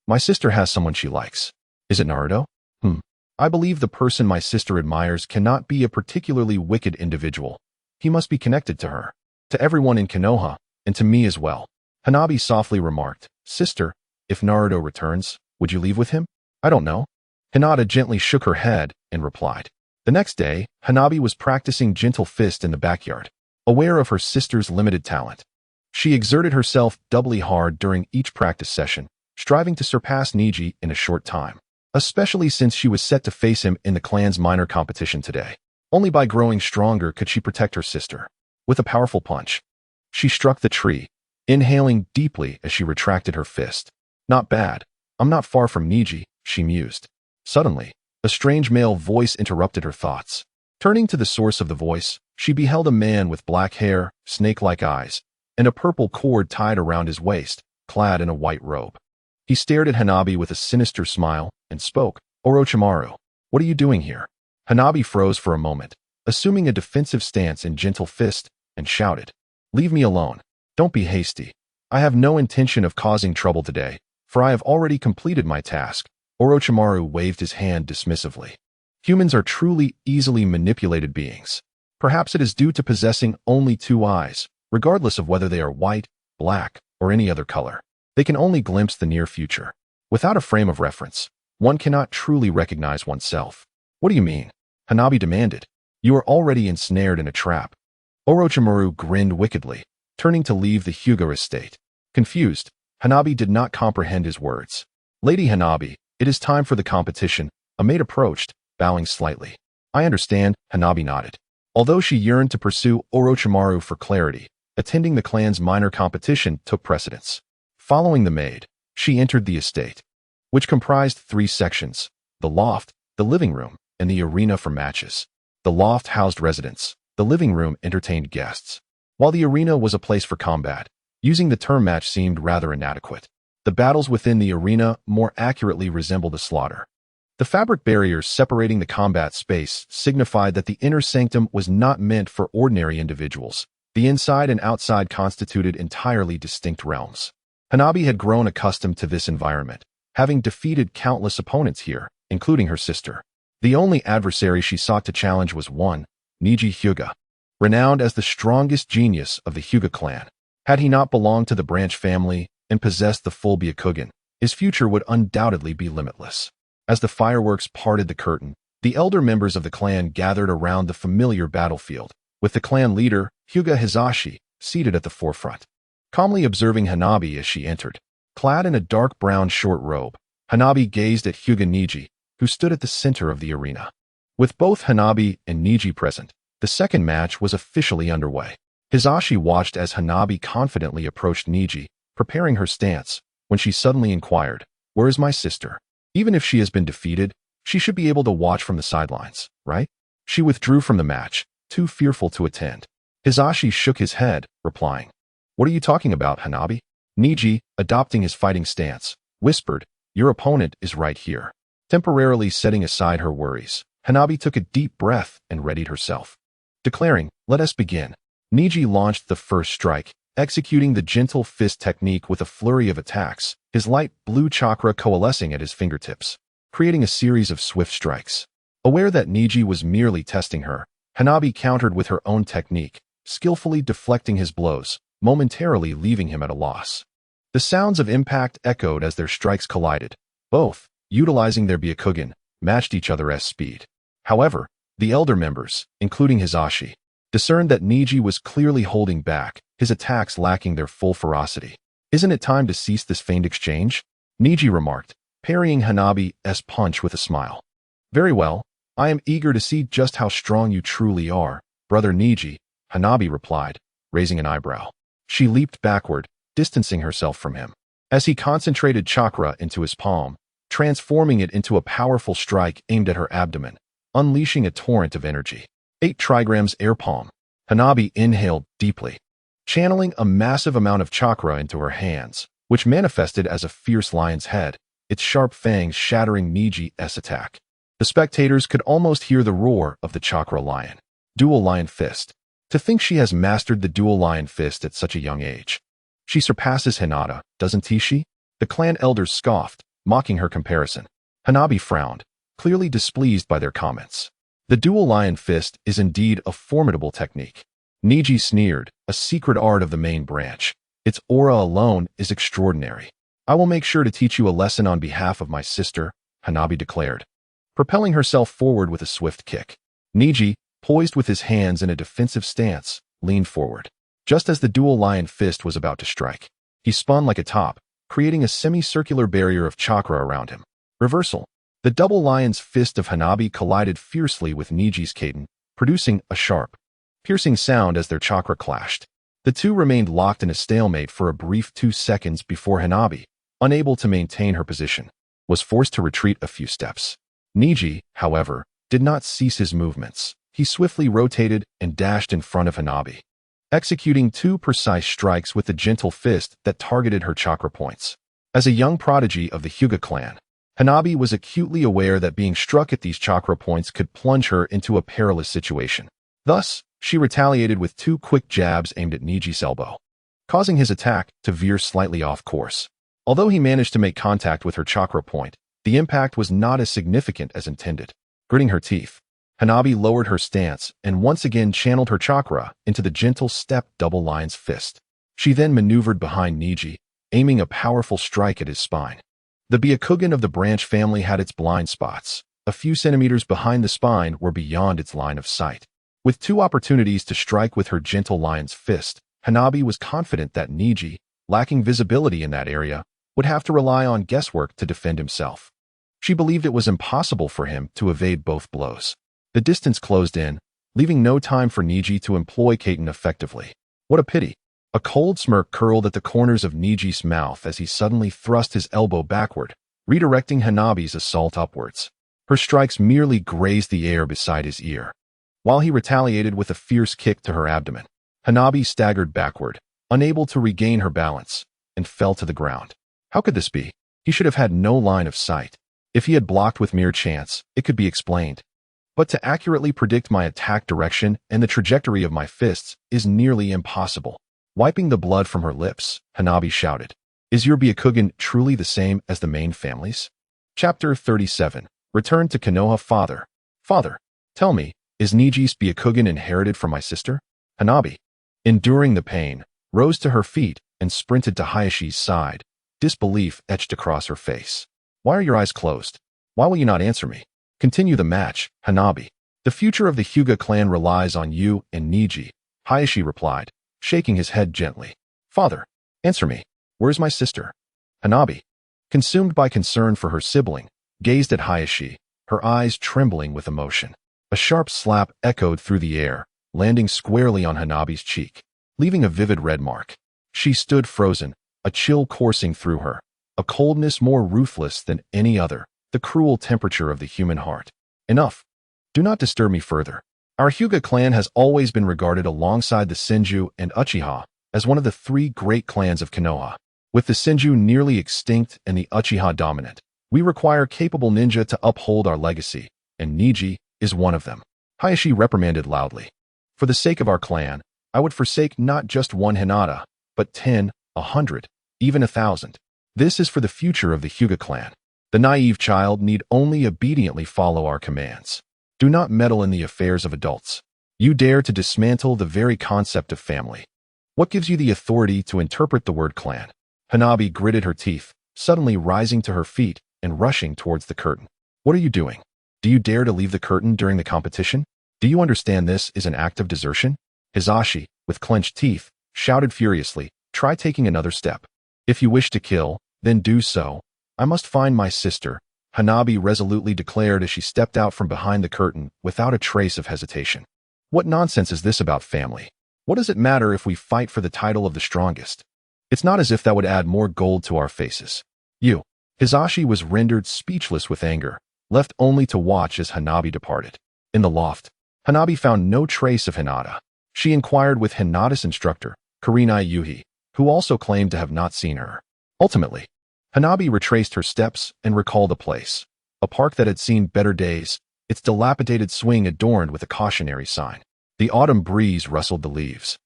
my sister has someone she likes. Is it Naruto? I believe the person my sister admires cannot be a particularly wicked individual. He must be connected to her, to everyone in Konoha, and to me as well. Hanabi softly remarked, Sister, if Naruto returns, would you leave with him? I don't know. Hinata gently shook her head and replied. The next day, Hanabi was practicing gentle fist in the backyard, aware of her sister's limited talent. She exerted herself doubly hard during each practice session, striving to surpass Neji in a short time, especially since she was set to face him in the clan's minor competition today. Only by growing stronger could she protect her sister. With a powerful punch, she struck the tree, inhaling deeply as she retracted her fist. Not bad. I'm not far from Neji, she mused. Suddenly, a strange male voice interrupted her thoughts. Turning to the source of the voice, she beheld a man with black hair, snake-like eyes, and a purple cord tied around his waist, clad in a white robe. He stared at Hanabi with a sinister smile and spoke, Orochimaru, what are you doing here? Hanabi froze for a moment, assuming a defensive stance in gentle fist, and shouted, Leave me alone. Don't be hasty. I have no intention of causing trouble today, for I have already completed my task. Orochimaru waved his hand dismissively. Humans are truly easily manipulated beings. Perhaps it is due to possessing only two eyes, regardless of whether they are white, black, or any other color. They can only glimpse the near future. Without a frame of reference, one cannot truly recognize oneself. What do you mean? Hanabi demanded. You are already ensnared in a trap. Orochimaru grinned wickedly, turning to leave the Hyuga estate. Confused, Hanabi did not comprehend his words. Lady Hanabi, it is time for the competition. A maid approached, bowing slightly. I understand, Hanabi nodded. Although she yearned to pursue Orochimaru for clarity, attending the clan's minor competition took precedence. Following the maid, she entered the estate, which comprised 3 sections, the loft, the living room, and the arena for matches. The loft housed residents, the living room entertained guests, while the arena was a place for combat. Using the term match seemed rather inadequate. The battles within the arena more accurately resembled a slaughter. The fabric barriers separating the combat space signified that the inner sanctum was not meant for ordinary individuals. The inside and outside constituted entirely distinct realms. Hanabi had grown accustomed to this environment, having defeated countless opponents here, including her sister. The only adversary she sought to challenge was one, Neji Hyuga, renowned as the strongest genius of the Hyuga clan. Had he not belonged to the branch family and possessed the full Byakugan, his future would undoubtedly be limitless. As the fireworks parted the curtain, the elder members of the clan gathered around the familiar battlefield, with the clan leader, Hyuga Hizashi, seated at the forefront, calmly observing Hanabi as she entered. Clad in a dark brown short robe, Hanabi gazed at Hyuga Neji, who stood at the center of the arena. With both Hanabi and Neji present, the second match was officially underway. Hizashi watched as Hanabi confidently approached Neji, preparing her stance, when she suddenly inquired, Where is my sister? Even if she has been defeated, she should be able to watch from the sidelines, right? She withdrew from the match, too fearful to attend. Hizashi shook his head, replying, What are you talking about, Hanabi? Neji, adopting his fighting stance, whispered, Your opponent is right here. Temporarily setting aside her worries, Hanabi took a deep breath and readied herself. Declaring, Let us begin. Neji launched the first strike, executing the gentle fist technique with a flurry of attacks, his light blue chakra coalescing at his fingertips, creating a series of swift strikes. Aware that Neji was merely testing her, Hanabi countered with her own technique, skillfully deflecting his blows, momentarily leaving him at a loss. The sounds of impact echoed as their strikes collided. Both, utilizing their Byakugan, matched each other's speed. However, the elder members, including Hizashi, discerned that Neji was clearly holding back, his attacks lacking their full ferocity. Isn't it time to cease this feigned exchange? Neji remarked, parrying Hanabi's punch with a smile. Very well, I am eager to see just how strong you truly are, brother Neji, Hanabi replied, raising an eyebrow. She leaped backward, distancing herself from him. As he concentrated chakra into his palm, transforming it into a powerful strike aimed at her abdomen, unleashing a torrent of energy. 8 trigrams air palm. Hanabi inhaled deeply, channeling a massive amount of chakra into her hands, which manifested as a fierce lion's head, its sharp fangs shattering Niji's attack. The spectators could almost hear the roar of the chakra lion. Dual Lion Fist. To think she has mastered the Dual Lion Fist at such a young age. She surpasses Hinata, doesn't she? The clan elders scoffed, mocking her comparison. Hanabi frowned, clearly displeased by their comments. The Dual Lion Fist is indeed a formidable technique. Niji sneered, a secret art of the main branch. Its aura alone is extraordinary. I will make sure to teach you a lesson on behalf of my sister, Hanabi declared, propelling herself forward with a swift kick. Niji, poised with his hands in a defensive stance, leaned forward. Just as the Dual Lion Fist was about to strike, he spun like a top, creating a semicircular barrier of chakra around him. Reversal. The Double Lion's Fist of Hanabi collided fiercely with Niji's Kaiden, producing a sharp, piercing sound as their chakra clashed. The two remained locked in a stalemate for a brief 2 seconds before Hanabi, unable to maintain her position, was forced to retreat a few steps. Niji, however, did not cease his movements. He swiftly rotated and dashed in front of Hanabi, executing 2 precise strikes with the gentle fist that targeted her chakra points. As a young prodigy of the Hyuga clan, Hanabi was acutely aware that being struck at these chakra points could plunge her into a perilous situation. Thus, she retaliated with 2 quick jabs aimed at Niji's elbow, causing his attack to veer slightly off course. Although he managed to make contact with her chakra point, the impact was not as significant as intended. Gritting her teeth, Hanabi lowered her stance and once again channeled her chakra into the gentle step Double Lion's Fist. She then maneuvered behind Niji, aiming a powerful strike at his spine. The Byakugan of the branch family had its blind spots. A few centimeters behind the spine were beyond its line of sight. With 2 opportunities to strike with her gentle lion's fist, Hanabi was confident that Niji, lacking visibility in that area, would have to rely on guesswork to defend himself. She believed it was impossible for him to evade both blows. The distance closed in, leaving no time for Niji to employ Kaiten effectively. What a pity. A cold smirk curled at the corners of Niji's mouth as he suddenly thrust his elbow backward, redirecting Hanabi's assault upwards. Her strikes merely grazed the air beside his ear, while he retaliated with a fierce kick to her abdomen. Hanabi staggered backward, unable to regain her balance, and fell to the ground. How could this be? He should have had no line of sight. If he had blocked with mere chance, it could be explained. But to accurately predict my attack direction and the trajectory of my fists is nearly impossible. Wiping the blood from her lips, Hanabi shouted, "Is your Byakugan truly the same as the main family's?" Chapter 37. Return to Konoha. Father, tell me, is Niji's Byakugan inherited from my sister? Hanabi, enduring the pain, rose to her feet and sprinted to Hayashi's side, disbelief etched across her face. Why are your eyes closed? Why will you not answer me? Continue the match, Hanabi. The future of the Hyuga clan relies on you and Niji, Hayashi replied, shaking his head gently. Father, answer me. Where is my sister? Hanabi, consumed by concern for her sibling, gazed at Hayashi, her eyes trembling with emotion. A sharp slap echoed through the air, landing squarely on Hanabi's cheek, leaving a vivid red mark. She stood frozen, a chill coursing through her, a coldness more ruthless than any other, the cruel temperature of the human heart. Enough. Do not disturb me further. Our Hyuga clan has always been regarded alongside the Senju and Uchiha as one of the 3 great clans of Konoha. With the Senju nearly extinct and the Uchiha dominant, we require capable ninja to uphold our legacy, and Niji is one of them. Hayashi reprimanded loudly. For the sake of our clan, I would forsake not just 1 Hinata, but 10, 100, even 1,000. This is for the future of the Hyuga clan. The naive child need only obediently follow our commands. Do not meddle in the affairs of adults. You dare to dismantle the very concept of family. What gives you the authority to interpret the word clan? Hanabi gritted her teeth, suddenly rising to her feet and rushing towards the curtain. What are you doing? Do you dare to leave the curtain during the competition? Do you understand this is an act of desertion? Hizashi, with clenched teeth, shouted furiously, try taking another step. If you wish to kill, then do so. I must find my sister, Hanabi resolutely declared as she stepped out from behind the curtain without a trace of hesitation. What nonsense is this about family? What does it matter if we fight for the title of the strongest? It's not as if that would add more gold to our faces. You. Hizashi was rendered speechless with anger, left only to watch as Hanabi departed. In the loft, Hanabi found no trace of Hinata. She inquired with Hinata's instructor, Kurenai Yuhi, who also claimed to have not seen her. Ultimately, Hanabi retraced her steps and recalled the place. A park that had seen better days, its dilapidated swing adorned with a cautionary sign. The autumn breeze rustled the leaves,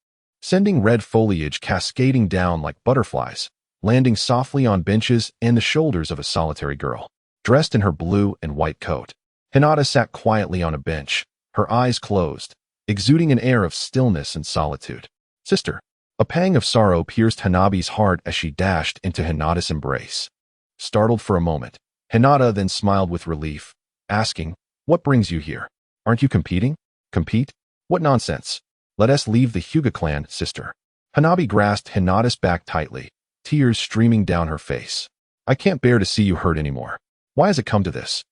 sending red foliage cascading down like butterflies, landing softly on benches and the shoulders of a solitary girl. Dressed in her blue and white coat, Hinata sat quietly on a bench, her eyes closed, exuding an air of stillness and solitude. Sister. A pang of sorrow pierced Hanabi's heart as she dashed into Hinata's embrace. Startled for a moment, Hinata then smiled with relief, asking, "What brings you here? Aren't you competing?" "Compete? What nonsense. Let us leave the Hyuga clan, sister." Hanabi grasped Hinata's back tightly, tears streaming down her face. "I can't bear to see you hurt anymore. Why has it come to this?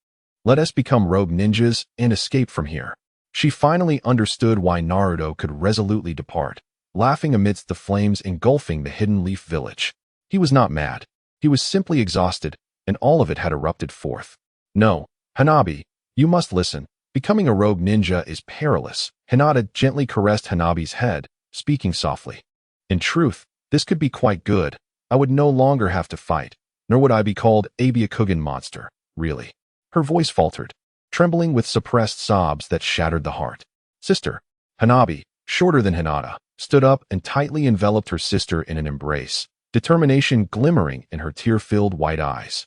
Let us become rogue ninjas and escape from here." She finally understood why Naruto could resolutely depart, laughing amidst the flames engulfing the Hidden Leaf village. He was not mad. He was simply exhausted, and all of it had erupted forth. "No, Hanabi, you must listen. Becoming a rogue ninja is perilous." Hinata gently caressed Hanabi's head, speaking softly. "In truth, this could be quite good. I would no longer have to fight, nor would I be called a Byakugan monster, really." Her voice faltered, trembling with suppressed sobs that shattered the heart. "Sister." Hanabi, shorter than Hinata, stood up and tightly enveloped her sister in an embrace, determination glimmering in her tear-filled white eyes.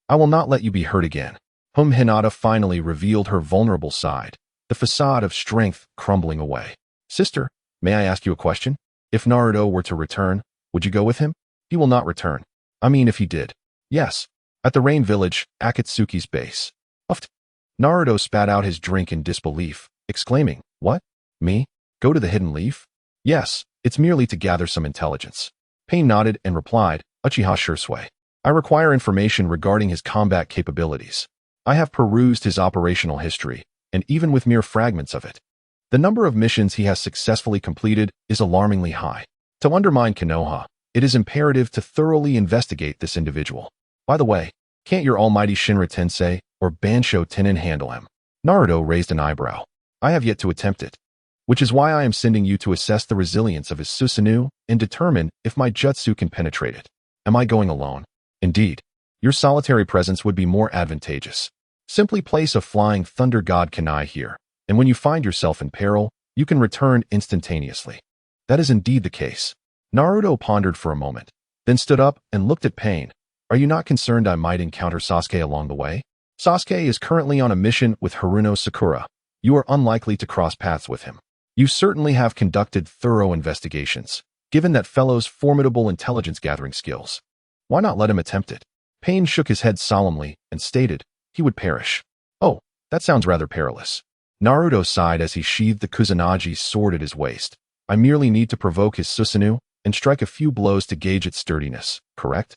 "I will not let you be hurt again." Hinata finally revealed her vulnerable side, the facade of strength crumbling away. "Sister, may I ask you a question? If Naruto were to return, would you go with him?" "He will not return. I mean, if he did." "Yes. At the Rain Village, Akatsuki's base." Uffed. Naruto spat out his drink in disbelief, exclaiming, "What? Me? Go to the Hidden Leaf?" "Yes, it's merely to gather some intelligence." Pain nodded and replied, "Uchiha Shursui. I require information regarding his combat capabilities. I have perused his operational history, and even with mere fragments of it, the number of missions he has successfully completed is alarmingly high. To undermine Konoha, it is imperative to thoroughly investigate this individual. By the way, can't your almighty Shinra Tensei or Bansho Tenin handle him?" Naruto raised an eyebrow. "I have yet to attempt it, which is why I am sending you to assess the resilience of his Susanoo and determine if my jutsu can penetrate it." "Am I going alone?" "Indeed. Your solitary presence would be more advantageous. Simply place a flying thunder god kunai here, and when you find yourself in peril, you can return instantaneously." "That is indeed the case." Naruto pondered for a moment, then stood up and looked at Pain. "Are you not concerned I might encounter Sasuke along the way?" "Sasuke is currently on a mission with Haruno Sakura. You are unlikely to cross paths with him. You certainly have conducted thorough investigations, given that fellow's formidable intelligence-gathering skills. Why not let him attempt it?" Pain shook his head solemnly and stated, "He would perish." "Oh, that sounds rather perilous." Naruto sighed as he sheathed the Kusanagi sword at his waist. "I merely need to provoke his Susanoo and strike a few blows to gauge its sturdiness, correct?"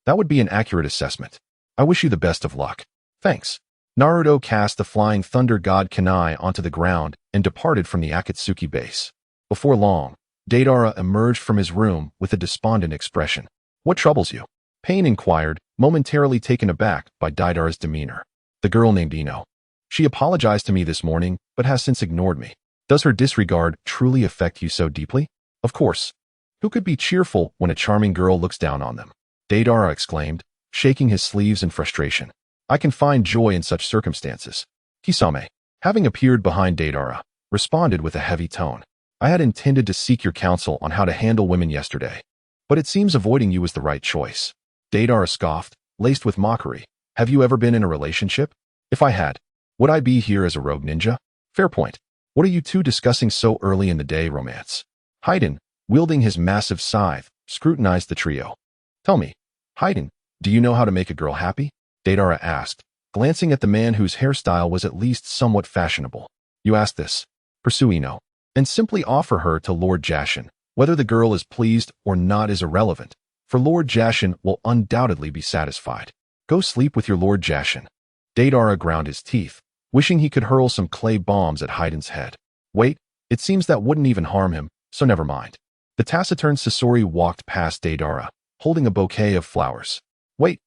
"That would be an accurate assessment. I wish you the best of luck." "Thanks." Naruto cast the flying thunder god kunai onto the ground and departed from the Akatsuki base. Before long, Deidara emerged from his room with a despondent expression. "What troubles you?" Pain inquired, momentarily taken aback by Deidara's demeanor. "The girl named Ino. She apologized to me this morning, but has since ignored me. Does her disregard truly affect you so deeply?" "Of course. Who could be cheerful when a charming girl looks down on them?" Deidara exclaimed, shaking his sleeves in frustration. "I can find joy in such circumstances." Kisame, having appeared behind Deidara, responded with a heavy tone. "I had intended to seek your counsel on how to handle women yesterday, but it seems avoiding you was the right choice." Deidara scoffed, laced with mockery. "Have you ever been in a relationship? If I had, would I be here as a rogue ninja?" "Fair point. What are you two discussing so early in the day, romance?" Haiden, wielding his massive scythe, scrutinized the trio. "Tell me, Haiden, do you know how to make a girl happy?" Deidara asked, glancing at the man whose hairstyle was at least somewhat fashionable. "You ask this. Pursue Ino, and simply offer her to Lord Jashin. Whether the girl is pleased or not is irrelevant, for Lord Jashin will undoubtedly be satisfied. Go sleep with your Lord Jashin." Deidara ground his teeth, wishing he could hurl some clay bombs at Haiden's head. "Wait, it seems that wouldn't even harm him, so never mind." The taciturn Sasori walked past Deidara, holding a bouquet of flowers. Wait.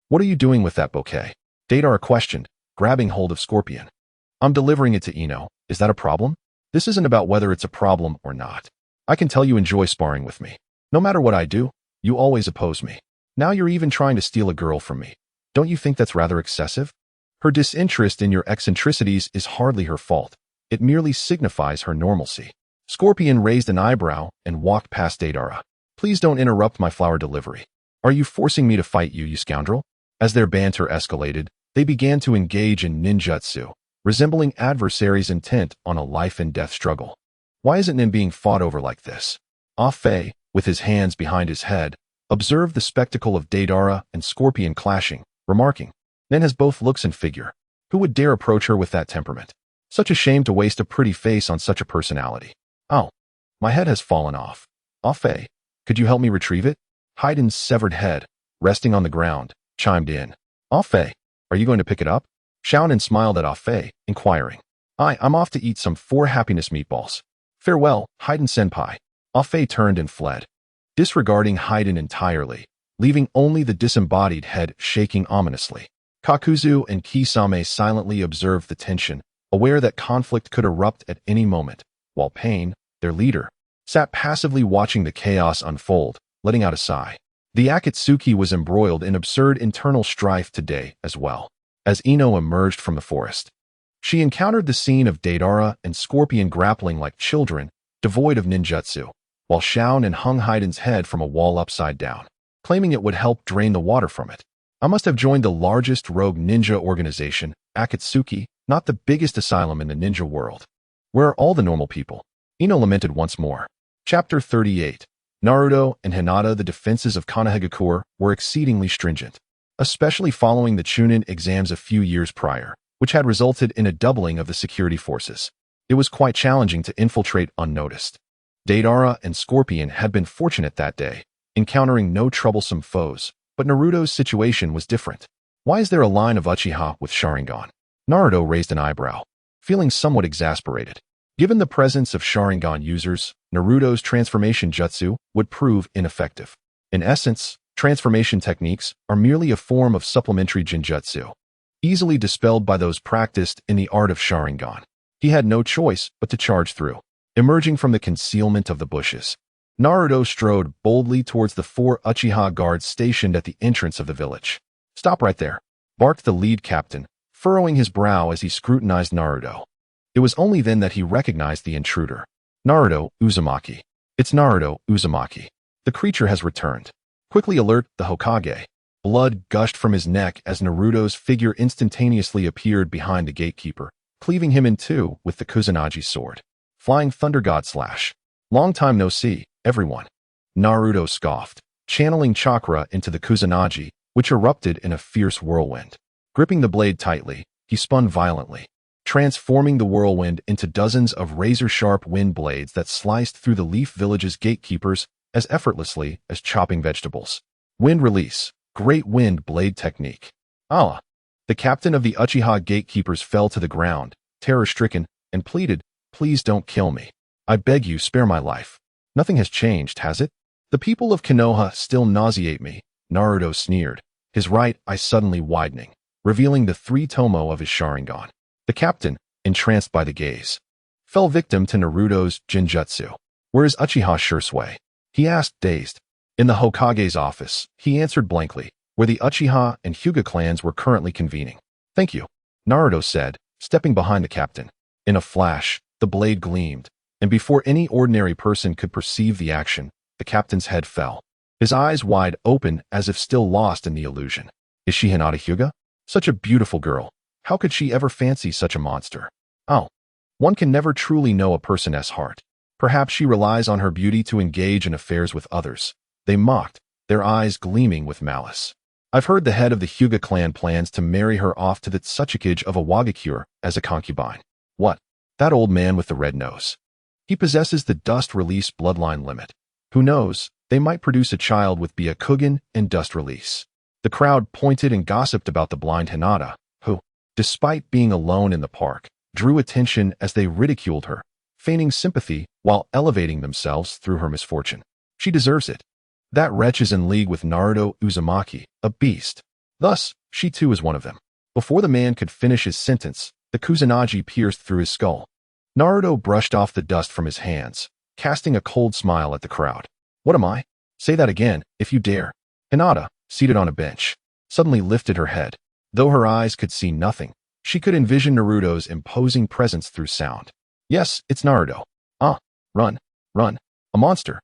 What are you doing with that bouquet?" Deidara questioned, grabbing hold of Scorpion. "I'm delivering it to Ino. Is that a problem?" "This isn't about whether it's a problem or not. I can tell you enjoy sparring with me. No matter what I do, you always oppose me." Now you're even trying to steal a girl from me. Don't you think that's rather excessive? Her disinterest in your eccentricities is hardly her fault. It merely signifies her normalcy. Scorpion raised an eyebrow and walked past Deidara. Please don't interrupt my flower delivery. Are you forcing me to fight you, you scoundrel? As their banter escalated, they began to engage in ninjutsu, resembling adversaries intent on a life-and-death struggle. Why isn't Nin being fought over like this? Ah Fei, with his hands behind his head, observed the spectacle of Deidara and Scorpion clashing, remarking, Nin has both looks and figure. Who would dare approach her with that temperament? Such a shame to waste a pretty face on such a personality. Oh, my head has fallen off. Ah Fei, could you help me retrieve it? Haiden's severed head, resting on the ground, chimed in. Ah Fei, are you going to pick it up? Xiaonan smiled at Ah Fei, inquiring. I'm off to eat some 4 happiness meatballs. Farewell, Haiden-senpai. Ah Fei turned and fled, disregarding Haiden entirely, leaving only the disembodied head shaking ominously. Kakuzu and Kisame silently observed the tension, aware that conflict could erupt at any moment, while Pain, their leader, sat passively watching the chaos unfold, letting out a sigh. The Akatsuki was embroiled in absurd internal strife today as well. As Ino emerged from the forest, she encountered the scene of Deidara and Scorpion grappling like children, devoid of ninjutsu, while Xiaonan hung Haiden's head from a wall upside down, claiming it would help drain the water from it. I must have joined the largest rogue ninja organization, Akatsuki, not the biggest asylum in the ninja world. Where are all the normal people? Ino lamented once more. Chapter 38. Naruto and Hinata. The defenses of Konoha were exceedingly stringent, especially following the Chunin exams a few years prior, which had resulted in a doubling of the security forces. It was quite challenging to infiltrate unnoticed. Deidara and Scorpion had been fortunate that day, encountering no troublesome foes, but Naruto's situation was different. Why is there a line of Uchiha with Sharingan? Naruto raised an eyebrow, feeling somewhat exasperated. Given the presence of Sharingan users, Naruto's transformation jutsu would prove ineffective. In essence, transformation techniques are merely a form of supplementary jinjutsu, easily dispelled by those practiced in the art of Sharingan. He had no choice but to charge through. Emerging from the concealment of the bushes, Naruto strode boldly towards the 4 Uchiha guards stationed at the entrance of the village. Stop right there, barked the lead captain, furrowing his brow as he scrutinized Naruto. It was only then that he recognized the intruder. Naruto Uzumaki. It's Naruto Uzumaki. The creature has returned. Quickly alert the Hokage. Blood gushed from his neck as Naruto's figure instantaneously appeared behind the gatekeeper, cleaving him in two with the Kusanagi sword. Flying Thunder God Slash. Long time no see, everyone. Naruto scoffed, channeling chakra into the Kusanagi, which erupted in a fierce whirlwind. Gripping the blade tightly, he spun violently, transforming the whirlwind into dozens of razor-sharp wind blades that sliced through the Leaf Village's gatekeepers as effortlessly as chopping vegetables. Wind release, great wind blade technique. Allah! The captain of the Uchiha gatekeepers fell to the ground, terror-stricken, and pleaded, "Please don't kill me. I beg you, spare my life. Nothing has changed, has it? The people of Konoha still nauseate me," Naruto sneered, his right eye suddenly widening, revealing the 3 tomo of his Sharingan. The captain, entranced by the gaze, fell victim to Naruto's jinjutsu. "Where is Uchiha Shursui?" he asked, dazed. In the Hokage's office, he answered blankly, where the Uchiha and Hyuga clans were currently convening. "Thank you," Naruto said, stepping behind the captain. In a flash, the blade gleamed, and before any ordinary person could perceive the action, the captain's head fell, his eyes wide open as if still lost in the illusion. Is she Hinata Hyuga? Such a beautiful girl. How could she ever fancy such a monster? Oh, one can never truly know a person's heart. Perhaps she relies on her beauty to engage in affairs with others. They mocked, their eyes gleaming with malice. I've heard the head of the Hyuga clan plans to marry her off to the Tsuchikage of Awagakure as a concubine. What? That old man with the red nose. He possesses the dust release bloodline limit. Who knows, they might produce a child with Byakugan and dust release. The crowd pointed and gossiped about the blind Hinata, who, despite being alone in the park, drew attention as they ridiculed her, feigning sympathy while elevating themselves through her misfortune. She deserves it. That wretch is in league with Naruto Uzumaki, a beast. Thus, she too is one of them. Before the man could finish his sentence, the Kusanagi pierced through his skull. Naruto brushed off the dust from his hands, casting a cold smile at the crowd. What am I? Say that again, if you dare. Hinata, seated on a bench, suddenly lifted her head. Though her eyes could see nothing, she could envision Naruto's imposing presence through sound. Yes, it's Naruto. Ah, run, run. A monster.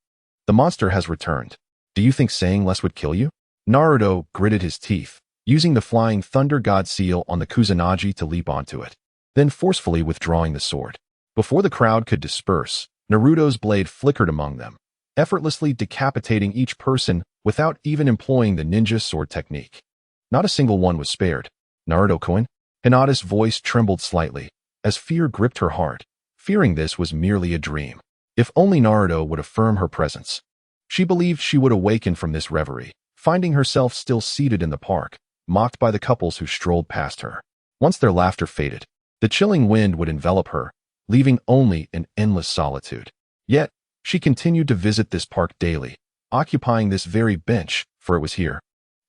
The monster has returned. Do you think saying less would kill you? Naruto gritted his teeth, using the flying thunder god seal on the Kusanagi to leap onto it, then forcefully withdrawing the sword. Before the crowd could disperse, Naruto's blade flickered among them, effortlessly decapitating each person without even employing the ninja sword technique. Not a single one was spared. Naruto-kun? Hinata's voice trembled slightly, as fear gripped her heart, fearing this was merely a dream. If only Naruto would affirm her presence. She believed she would awaken from this reverie, finding herself still seated in the park, mocked by the couples who strolled past her. Once their laughter faded, the chilling wind would envelop her, leaving only an endless solitude. Yet, she continued to visit this park daily, occupying this very bench, for it was here,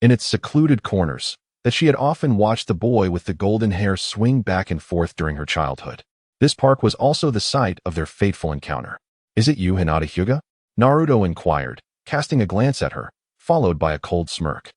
in its secluded corners, that she had often watched the boy with the golden hair swing back and forth during her childhood. This park was also the site of their fateful encounter. Is it you, Hinata Hyuga? Naruto inquired, casting a glance at her, followed by a cold smirk.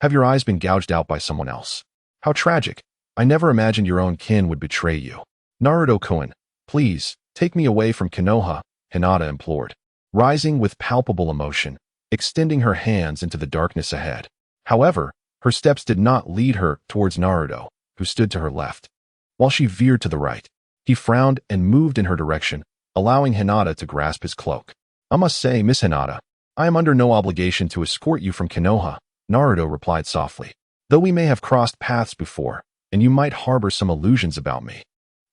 Have your eyes been gouged out by someone else? How tragic. I never imagined your own kin would betray you. Naruto-kun, please, take me away from Konoha, Hinata implored, rising with palpable emotion, extending her hands into the darkness ahead. However, her steps did not lead her towards Naruto, who stood to her left. While she veered to the right, he frowned and moved in her direction, allowing Hinata to grasp his cloak. I must say, Miss Hinata, I am under no obligation to escort you from Konoha, Naruto replied softly. Though we may have crossed paths before, and you might harbor some illusions about me,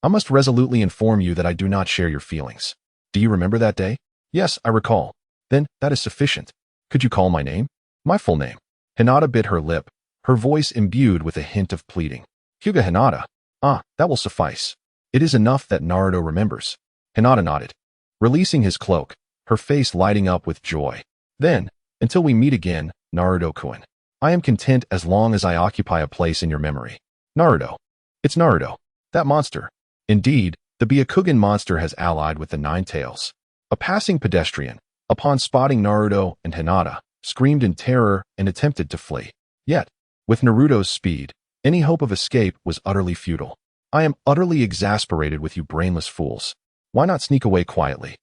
I must resolutely inform you that I do not share your feelings. Do you remember that day? Yes, I recall. Then, that is sufficient. Could you call my name? My full name. Hinata bit her lip, her voice imbued with a hint of pleading. Hyuga Hinata. Ah, that will suffice. It is enough that Naruto remembers. Hinata nodded, releasing his cloak, her face lighting up with joy. Then, until we meet again, Naruto-kun, I am content as long as I occupy a place in your memory. Naruto. It's Naruto. That monster. Indeed, the Byakugan monster has allied with the Nine Tails. A passing pedestrian, upon spotting Naruto and Hinata, screamed in terror and attempted to flee. Yet, with Naruto's speed, any hope of escape was utterly futile. I am utterly exasperated with you brainless fools. Why not sneak away quietly?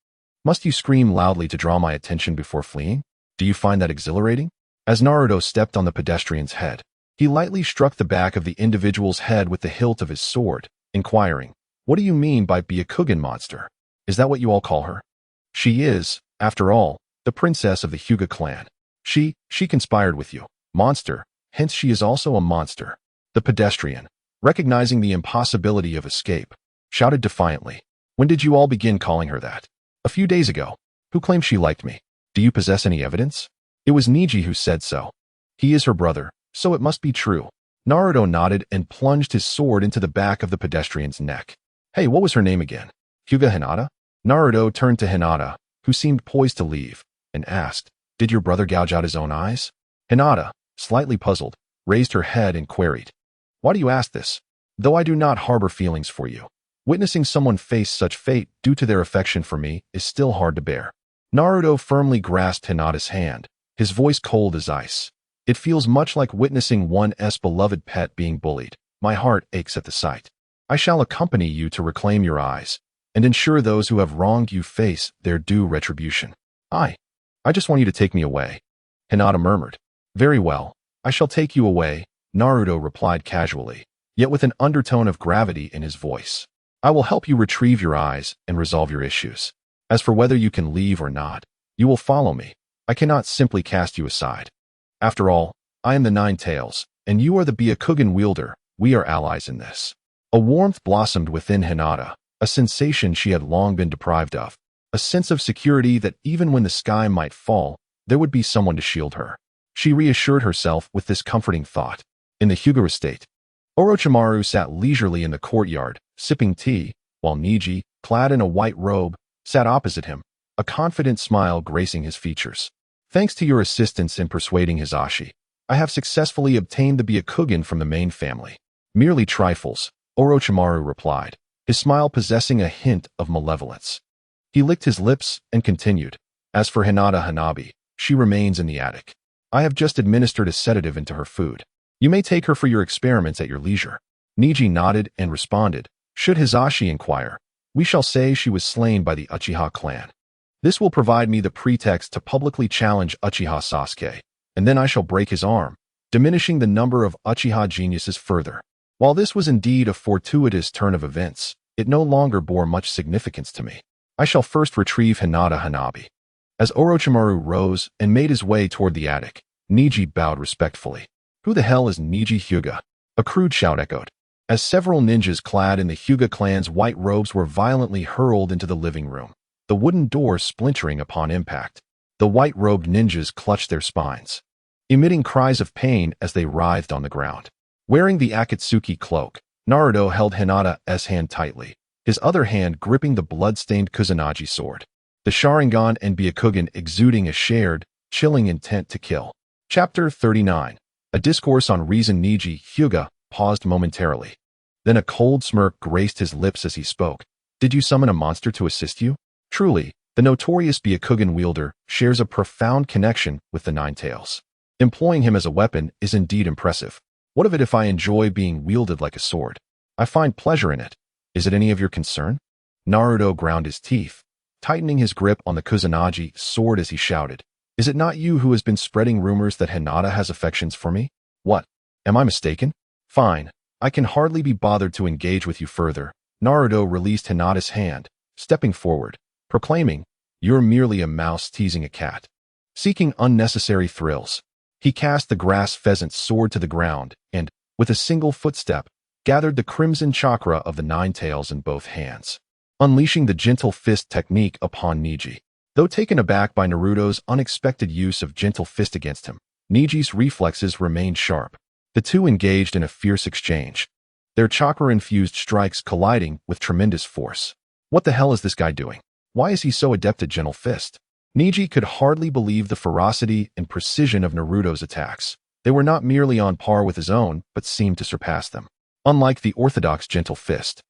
Must you scream loudly to draw my attention before fleeing? Do you find that exhilarating? As Naruto stepped on the pedestrian's head, he lightly struck the back of the individual's head with the hilt of his sword, inquiring, What do you mean by Byakugan monster? Is that what you all call her? She is, after all, the princess of the Hyuga clan. She conspired with you, monster, hence she is also a monster. The pedestrian, recognizing the impossibility of escape, shouted defiantly. When did you all begin calling her that? A few days ago. Who claimed she liked me? Do you possess any evidence? It was Niji who said so. He is her brother, so it must be true. Naruto nodded and plunged his sword into the back of the pedestrian's neck. Hey, what was her name again? Hyuga Hinata? Naruto turned to Hinata, who seemed poised to leave, and asked, Did your brother gouge out his own eyes? Hinata, slightly puzzled, raised her head and queried, Why do you ask this? Though I do not harbor feelings for you, witnessing someone face such fate due to their affection for me is still hard to bear. Naruto firmly grasped Hinata's hand, his voice cold as ice. It feels much like witnessing one's beloved pet being bullied. My heart aches at the sight. I shall accompany you to reclaim your eyes, and ensure those who have wronged you face their due retribution. I just want you to take me away. Hinata murmured. Very well, I shall take you away, Naruto replied casually, yet with an undertone of gravity in his voice. I will help you retrieve your eyes and resolve your issues. As for whether you can leave or not, you will follow me. I cannot simply cast you aside. After all, I am the Nine Tails, and you are the Byakugan wielder. We are allies in this. A warmth blossomed within Hinata, a sensation she had long been deprived of, a sense of security that even when the sky might fall, there would be someone to shield her. She reassured herself with this comforting thought. In the Hyuga estate, Orochimaru sat leisurely in the courtyard, sipping tea, while Niji, clad in a white robe, sat opposite him, a confident smile gracing his features. Thanks to your assistance in persuading Hisashi, I have successfully obtained the Byakugan from the main family. Merely trifles, Orochimaru replied, his smile possessing a hint of malevolence. He licked his lips and continued, As for Hinata Hanabi, she remains in the attic. I have just administered a sedative into her food. You may take her for your experiments at your leisure." Niji nodded and responded, "Should Hizashi inquire, we shall say she was slain by the Uchiha clan. This will provide me the pretext to publicly challenge Uchiha Sasuke, and then I shall break his arm, diminishing the number of Uchiha geniuses further." While this was indeed a fortuitous turn of events, it no longer bore much significance to me. I shall first retrieve Hinata Hanabi. As Orochimaru rose and made his way toward the attic, Niji bowed respectfully. "Who the hell is Niji Hyuga?" A crude shout echoed. As several ninjas clad in the Hyuga clan's white robes were violently hurled into the living room, the wooden door splintering upon impact. The white-robed ninjas clutched their spines, emitting cries of pain as they writhed on the ground. Wearing the Akatsuki cloak, Naruto held Hinata's hand tightly, his other hand gripping the blood-stained Kusanagi sword. The Sharingan and Byakugan exuding a shared, chilling intent to kill. Chapter 39. A discourse on reason. Niji Hyuga paused momentarily. Then a cold smirk graced his lips as he spoke. "Did you summon a monster to assist you?" Truly, the notorious Byakugan wielder shares a profound connection with the Nine Tails. Employing him as a weapon is indeed impressive. What of it if I enjoy being wielded like a sword? I find pleasure in it. Is it any of your concern? Naruto ground his teeth, tightening his grip on the Kusanagi sword as he shouted, "Is it not you who has been spreading rumors that Hinata has affections for me? What? Am I mistaken? Fine, I can hardly be bothered to engage with you further." Naruto released Hinata's hand, stepping forward, proclaiming, "You're merely a mouse teasing a cat, seeking unnecessary thrills." He cast the grass pheasant's sword to the ground and, with a single footstep, gathered the crimson chakra of the Nine Tails in both hands, unleashing the gentle fist technique upon Niji. Though taken aback by Naruto's unexpected use of gentle fist against him, Niji's reflexes remained sharp. The two engaged in a fierce exchange, their chakra-infused strikes colliding with tremendous force. What the hell is this guy doing? Why is he so adept at gentle fist? Niji could hardly believe the ferocity and precision of Naruto's attacks. They were not merely on par with his own, but seemed to surpass them. Unlike the orthodox gentle fist,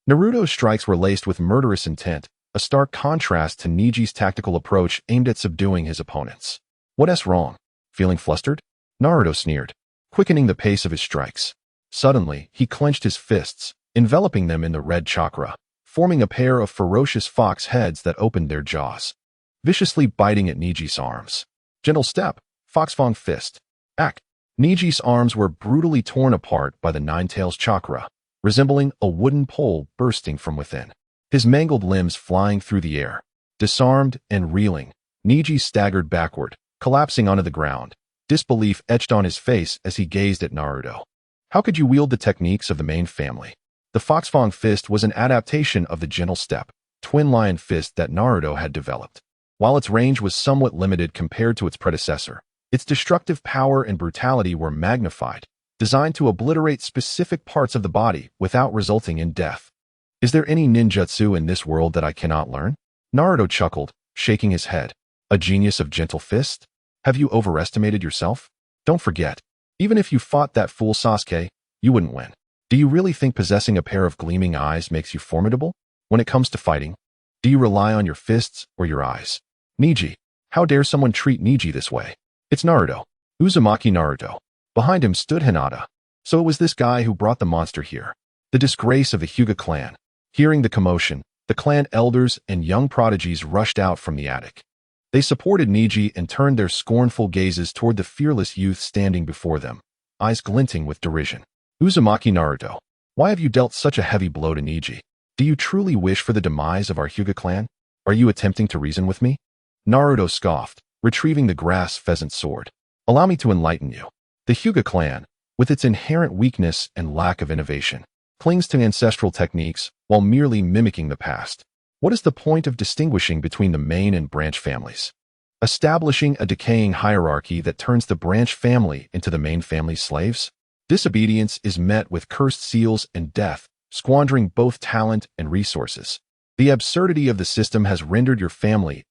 Naruto's strikes were laced with murderous intent, a stark contrast to Niji's tactical approach aimed at subduing his opponents. "What's wrong? Feeling flustered?" Naruto sneered, quickening the pace of his strikes. Suddenly, he clenched his fists, enveloping them in the red chakra, forming a pair of ferocious fox heads that opened their jaws, viciously biting at Niji's arms. Gentle step, Foxfang fist. Act. Niji's arms were brutally torn apart by the Nine Tails chakra, resembling a wooden pole bursting from within. His mangled limbs flying through the air. Disarmed and reeling, Niji staggered backward, collapsing onto the ground, disbelief etched on his face as he gazed at Naruto. How could you wield the techniques of the main family? The Foxfang fist was an adaptation of the gentle step, twin lion fist that Naruto had developed. While its range was somewhat limited compared to its predecessor, its destructive power and brutality were magnified, designed to obliterate specific parts of the body without resulting in death. "Is there any ninjutsu in this world that I cannot learn?" Naruto chuckled, shaking his head. "A genius of gentle fist? Have you overestimated yourself? Don't forget, even if you fought that fool Sasuke, you wouldn't win. Do you really think possessing a pair of gleaming eyes makes you formidable? When it comes to fighting, do you rely on your fists or your eyes?" Niji. How dare someone treat Niji this way? It's Naruto. Uzumaki Naruto. Behind him stood Hinata. So it was this guy who brought the monster here. The disgrace of the Hyuga clan. Hearing the commotion, the clan elders and young prodigies rushed out from the attic. They supported Niji and turned their scornful gazes toward the fearless youth standing before them, eyes glinting with derision. "Uzumaki Naruto, why have you dealt such a heavy blow to Niji? Do you truly wish for the demise of our Hyuga clan? Are you attempting to reason with me?" Naruto scoffed, retrieving the grass pheasant sword. "Allow me to enlighten you. The Hyuga clan, with its inherent weakness and lack of innovation, clings to ancestral techniques while merely mimicking the past. What is the point of distinguishing between the main and branch families? Establishing a decaying hierarchy that turns the branch family into the main family's slaves? Disobedience is met with cursed seals and death, squandering both talent and resources. The absurdity of the system has rendered your family's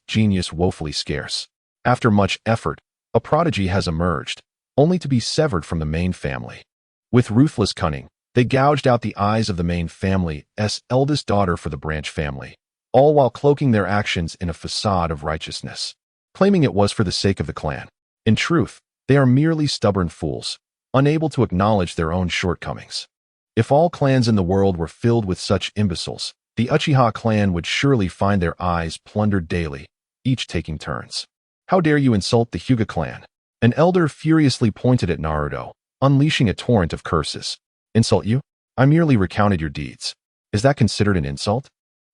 genius woefully scarce. After much effort, a prodigy has emerged, only to be severed from the main family. With ruthless cunning, they gouged out the eyes of the main family's eldest daughter for the branch family, all while cloaking their actions in a facade of righteousness, claiming it was for the sake of the clan. In truth, they are merely stubborn fools, unable to acknowledge their own shortcomings. If all clans in the world were filled with such imbeciles, the Uchiha clan would surely find their eyes plundered daily, each taking turns. How dare you insult the Hyuga clan? An elder furiously pointed at Naruto, unleashing a torrent of curses. Insult you? I merely recounted your deeds. Is that considered an insult?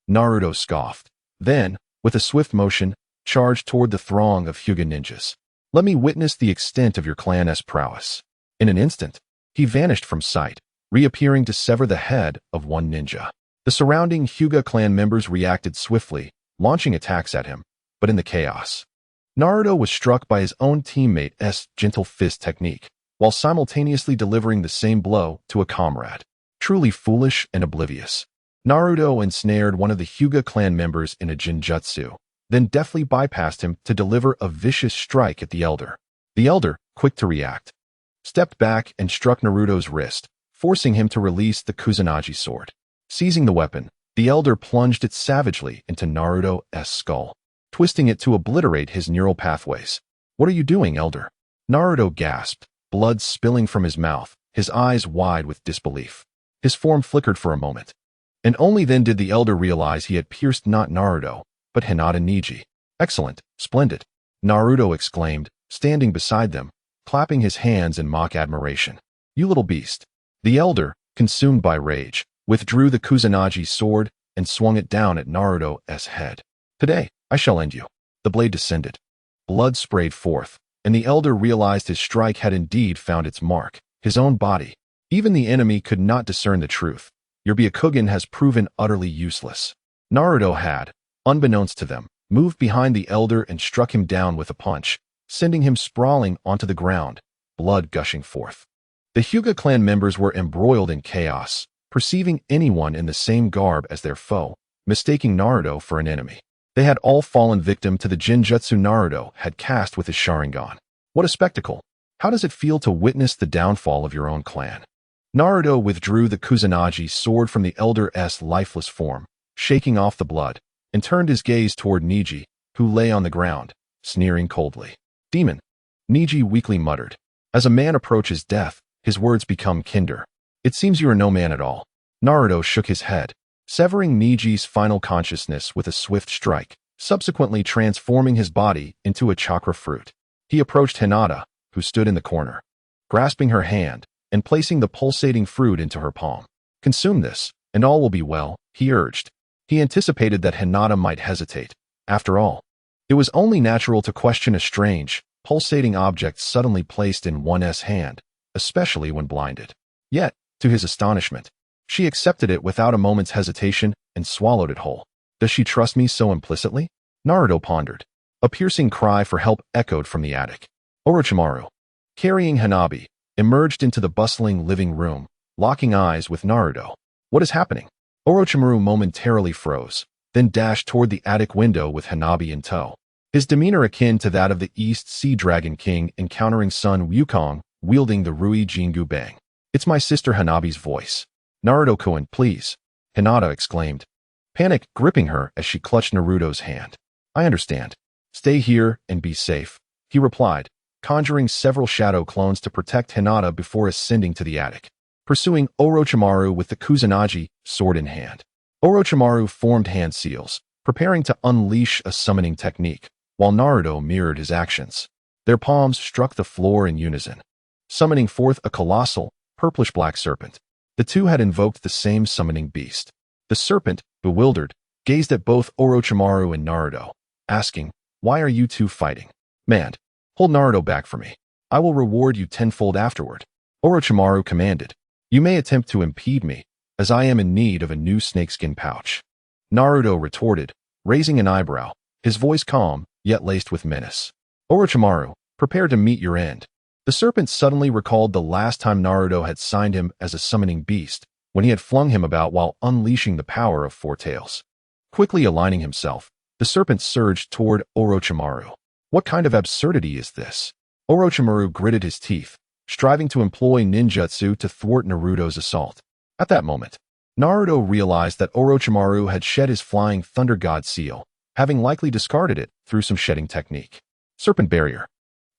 Naruto scoffed. Then, with a swift motion, charged toward the throng of Hyuga ninjas. Let me witness the extent of your clan's prowess. In an instant, he vanished from sight, reappearing to sever the head of one ninja. The surrounding Hyuga clan members reacted swiftly, launching attacks at him, but in the chaos, Naruto was struck by his own teammate's gentle fist technique, while simultaneously delivering the same blow to a comrade. Truly foolish and oblivious. Naruto ensnared one of the Hyuga clan members in a Jinjutsu, then deftly bypassed him to deliver a vicious strike at the elder. The elder, quick to react, stepped back and struck Naruto's wrist, forcing him to release the Kusanagi sword. Seizing the weapon, the elder plunged it savagely into Naruto's skull, twisting it to obliterate his neural pathways. What are you doing, elder? Naruto gasped, blood spilling from his mouth, his eyes wide with disbelief. His form flickered for a moment, and only then did the elder realize he had pierced not Naruto, but Hinata Neji. Excellent, splendid, Naruto exclaimed, standing beside them, clapping his hands in mock admiration. You little beast. The elder, consumed by rage, withdrew the Kusanagi sword and swung it down at Naruto's head. Today, I shall end you. The blade descended. Blood sprayed forth, and the elder realized his strike had indeed found its mark, his own body. Even the enemy could not discern the truth. Your Byakugan has proven utterly useless. Naruto had, unbeknownst to them, moved behind the elder and struck him down with a punch, sending him sprawling onto the ground, blood gushing forth. The Hyuga clan members were embroiled in chaos, perceiving anyone in the same garb as their foe, mistaking Naruto for an enemy. They had all fallen victim to the Jinjutsu Naruto had cast with his Sharingan. What a spectacle! How does it feel to witness the downfall of your own clan? Naruto withdrew the Kusanagi sword from the elder's lifeless form, shaking off the blood, and turned his gaze toward Neji, who lay on the ground, sneering coldly. Demon! Neji weakly muttered. As a man approaches death, his words become kinder. It seems you are no man at all. Naruto shook his head, severing Neji's final consciousness with a swift strike, subsequently transforming his body into a chakra fruit. He approached Hinata, who stood in the corner, grasping her hand and placing the pulsating fruit into her palm. Consume this, and all will be well, he urged. He anticipated that Hinata might hesitate. After all, it was only natural to question a strange, pulsating object suddenly placed in one's hand, especially when blinded. Yet, to his astonishment, she accepted it without a moment's hesitation and swallowed it whole. Does she trust me so implicitly? Naruto pondered. A piercing cry for help echoed from the attic. Orochimaru, carrying Hanabi, emerged into the bustling living room, locking eyes with Naruto. What is happening? Orochimaru momentarily froze, then dashed toward the attic window with Hanabi in tow. His demeanor akin to that of the East Sea Dragon King encountering Sun Wukong, wielding the Rui Jingu Bang. It's my sister Hanabi's voice. Naruto-kun, please, Hinata exclaimed, panic gripping her as she clutched Naruto's hand. I understand. Stay here and be safe, he replied, conjuring several shadow clones to protect Hinata before ascending to the attic. Pursuing Orochimaru with the Kusanagi, sword in hand. Orochimaru formed hand seals, preparing to unleash a summoning technique, while Naruto mirrored his actions. Their palms struck the floor in unison, summoning forth a colossal, purplish-black serpent. The two had invoked the same summoning beast. The serpent, bewildered, gazed at both Orochimaru and Naruto, asking, why are you two fighting? Man, hold Naruto back for me. I will reward you tenfold afterward. Orochimaru commanded. You may attempt to impede me, as I am in need of a new snakeskin pouch. Naruto retorted, raising an eyebrow, his voice calm, yet laced with menace. Orochimaru, prepare to meet your end. The serpent suddenly recalled the last time Naruto had signed him as a summoning beast, when he had flung him about while unleashing the power of Four Tails. Quickly aligning himself, the serpent surged toward Orochimaru. What kind of absurdity is this? Orochimaru gritted his teeth, striving to employ ninjutsu to thwart Naruto's assault. At that moment, Naruto realized that Orochimaru had shed his flying Thunder God seal, having likely discarded it through some shedding technique. Serpent barrier.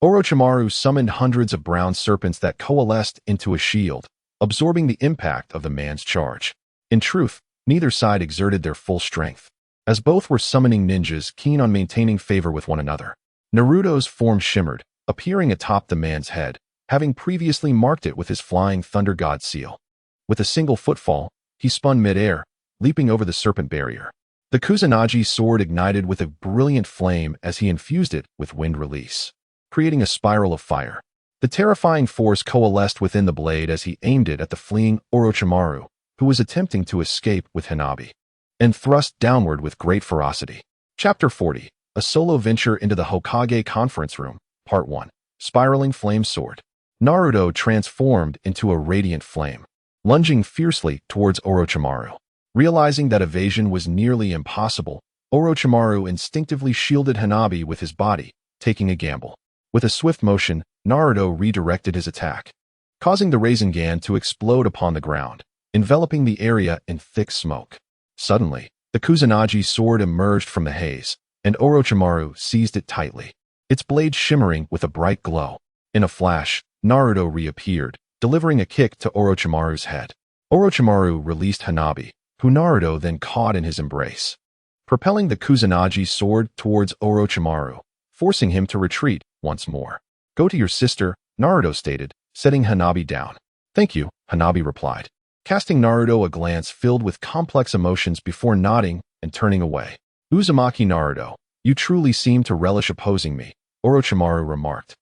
Orochimaru summoned hundreds of brown serpents that coalesced into a shield, absorbing the impact of the man's charge. In truth, neither side exerted their full strength, as both were summoning ninjas keen on maintaining favor with one another. Naruto's form shimmered, appearing atop the man's head, having previously marked it with his flying Thunder God seal. With a single footfall, he spun mid-air, leaping over the serpent barrier. The Kusanagi sword ignited with a brilliant flame as he infused it with wind release, creating a spiral of fire. The terrifying force coalesced within the blade as he aimed it at the fleeing Orochimaru, who was attempting to escape with Hanabi, and thrust downward with great ferocity. Chapter 40. A solo venture into the Hokage conference room, Part 1. Spiraling Flame Sword. Naruto transformed into a radiant flame, lunging fiercely towards Orochimaru. Realizing that evasion was nearly impossible, Orochimaru instinctively shielded Hanabi with his body, taking a gamble. With a swift motion, Naruto redirected his attack, causing the Rasengan to explode upon the ground, enveloping the area in thick smoke. Suddenly, the Kusanagi sword emerged from the haze, and Orochimaru seized it tightly, its blade shimmering with a bright glow. In a flash, Naruto reappeared, delivering a kick to Orochimaru's head. Orochimaru released Hanabi, who Naruto then caught in his embrace, propelling the Kusanagi sword towards Orochimaru, forcing him to retreat once more. "Go to your sister," Naruto stated, setting Hanabi down. "Thank you," Hanabi replied, casting Naruto a glance filled with complex emotions before nodding and turning away. "Uzumaki Naruto, you truly seem to relish opposing me," Orochimaru remarked,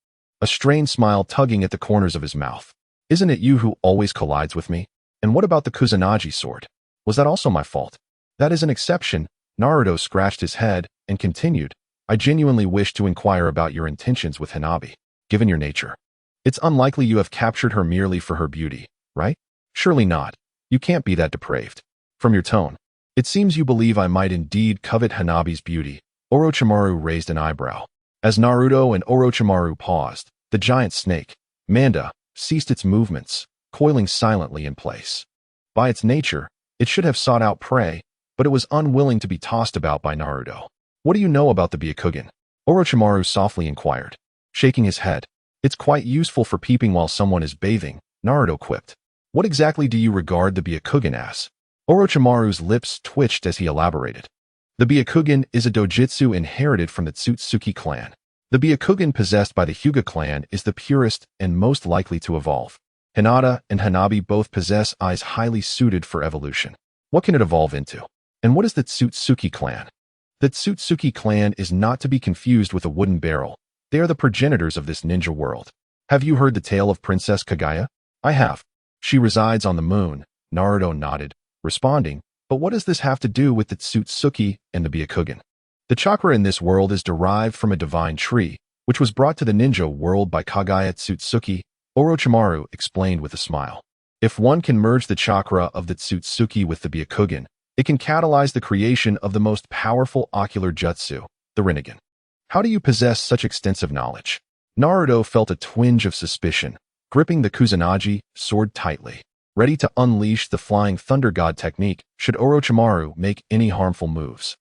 a strained smile tugging at the corners of his mouth. "Isn't it you who always collides with me? And what about the Kusanagi sword? Was that also my fault?" "That is an exception," Naruto scratched his head and continued. "I genuinely wish to inquire about your intentions with Hanabi, given your nature. It's unlikely you have captured her merely for her beauty, right? Surely not. You can't be that depraved. From your tone, it seems you believe I might indeed covet Hanabi's beauty." Orochimaru raised an eyebrow. As Naruto and Orochimaru paused, the giant snake, Manda, ceased its movements, coiling silently in place. By its nature, it should have sought out prey, but it was unwilling to be tossed about by Naruto. "What do you know about the Byakugan?" Orochimaru softly inquired, shaking his head. "It's quite useful for peeping while someone is bathing," Naruto quipped. "What exactly do you regard the Byakugan as?" Orochimaru's lips twitched as he elaborated. "The Byakugan is a dojutsu inherited from the Tsutsuki clan. The Byakugan possessed by the Hyuga clan is the purest and most likely to evolve. Hinata and Hanabi both possess eyes highly suited for evolution. What can it evolve into? And what is the Tsutsuki clan?" The Tsutsuki clan is not to be confused with a wooden barrel. They are the progenitors of this ninja world. "Have you heard the tale of Princess Kaguya?" "I have. She resides on the moon," Naruto nodded, responding, "But what does this have to do with the Tsutsuki and the Byakugan?" "The chakra in this world is derived from a divine tree, which was brought to the ninja world by Kaguya Tsutsuki," Orochimaru explained with a smile. "If one can merge the chakra of the Tsutsuki with the Byakugan, it can catalyze the creation of the most powerful ocular jutsu, the Rinnegan. How do you possess such extensive knowledge?" Naruto felt a twinge of suspicion, gripping the Kusanagi sword tightly, ready to unleash the Flying Thunder God technique should Orochimaru make any harmful moves.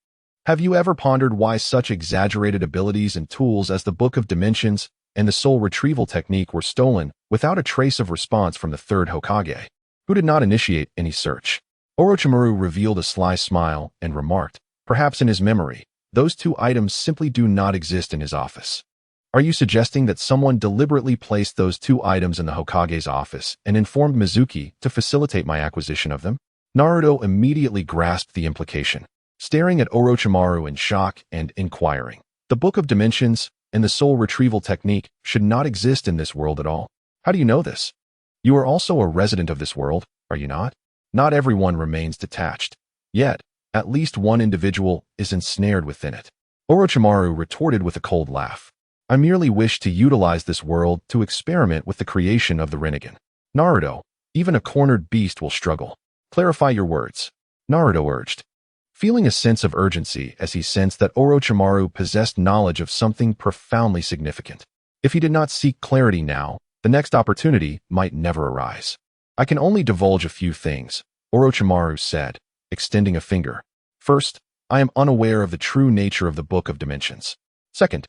"Have you ever pondered why such exaggerated abilities and tools as the Book of Dimensions and the Soul Retrieval technique were stolen without a trace of response from the third Hokage, who did not initiate any search?" Orochimaru revealed a sly smile and remarked, perhaps in his memory, "Those two items simply do not exist in his office." "Are you suggesting that someone deliberately placed those two items in the Hokage's office and informed Mizuki to facilitate my acquisition of them?" Naruto immediately grasped the implication, staring at Orochimaru in shock and inquiring. "The Book of Dimensions and the Soul Retrieval technique should not exist in this world at all. How do you know this? You are also a resident of this world, are you not? Not everyone remains detached. Yet, at least one individual is ensnared within it." Orochimaru retorted with a cold laugh. "I merely wish to utilize this world to experiment with the creation of the Rinnegan." "Naruto, even a cornered beast will struggle. Clarify your words," Naruto urged, feeling a sense of urgency as he sensed that Orochimaru possessed knowledge of something profoundly significant. If he did not seek clarity now, the next opportunity might never arise. "I can only divulge a few things," Orochimaru said, extending a finger. "First, I am unaware of the true nature of the Book of Dimensions. Second,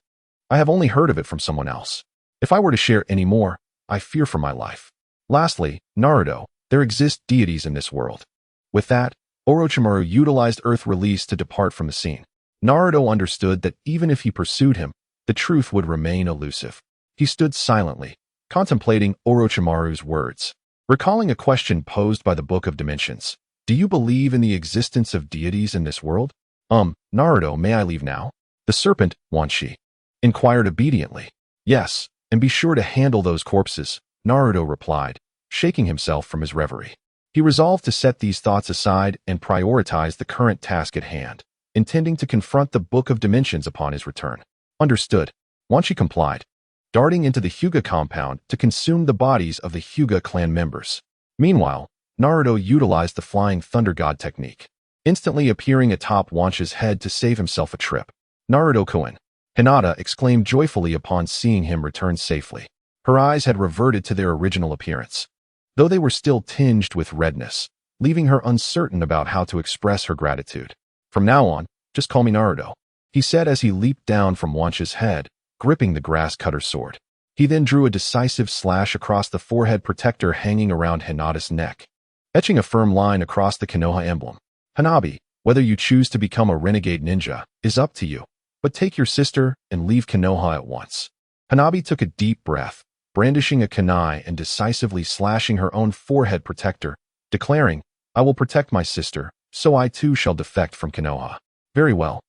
I have only heard of it from someone else. If I were to share any more, I fear for my life. Lastly, Naruto, there exist deities in this world. With that, Orochimaru utilized Earth Release to depart from the scene. Naruto understood that even if he pursued him, the truth would remain elusive. He stood silently, contemplating Orochimaru's words, recalling a question posed by the Book of Dimensions. Do you believe in the existence of deities in this world? Naruto, may I leave now? The serpent, Wan Shi, inquired obediently. Yes, and be sure to handle those corpses, Naruto replied, shaking himself from his reverie. He resolved to set these thoughts aside and prioritize the current task at hand, intending to confront the Book of Dimensions upon his return. Understood. Wan Shi complied, darting into the Hyuga compound to consume the bodies of the Hyuga clan members. Meanwhile, Naruto utilized the Flying Thunder God technique, instantly appearing atop Wan Shi's head to save himself a trip. Naruto-kun! Hinata exclaimed joyfully upon seeing him return safely. Her eyes had reverted to their original appearance, though they were still tinged with redness, leaving her uncertain about how to express her gratitude. From now on, just call me Naruto, he said as he leaped down from Wan Shi's head, gripping the grass cutter sword. He then drew a decisive slash across the forehead protector hanging around Hinata's neck, etching a firm line across the Konoha emblem. Hanabi, whether you choose to become a renegade ninja is up to you, but take your sister and leave Konoha at once. Hanabi took a deep breath, brandishing a kunai and decisively slashing her own forehead protector, declaring, I will protect my sister, so I too shall defect from Konoha. Very well.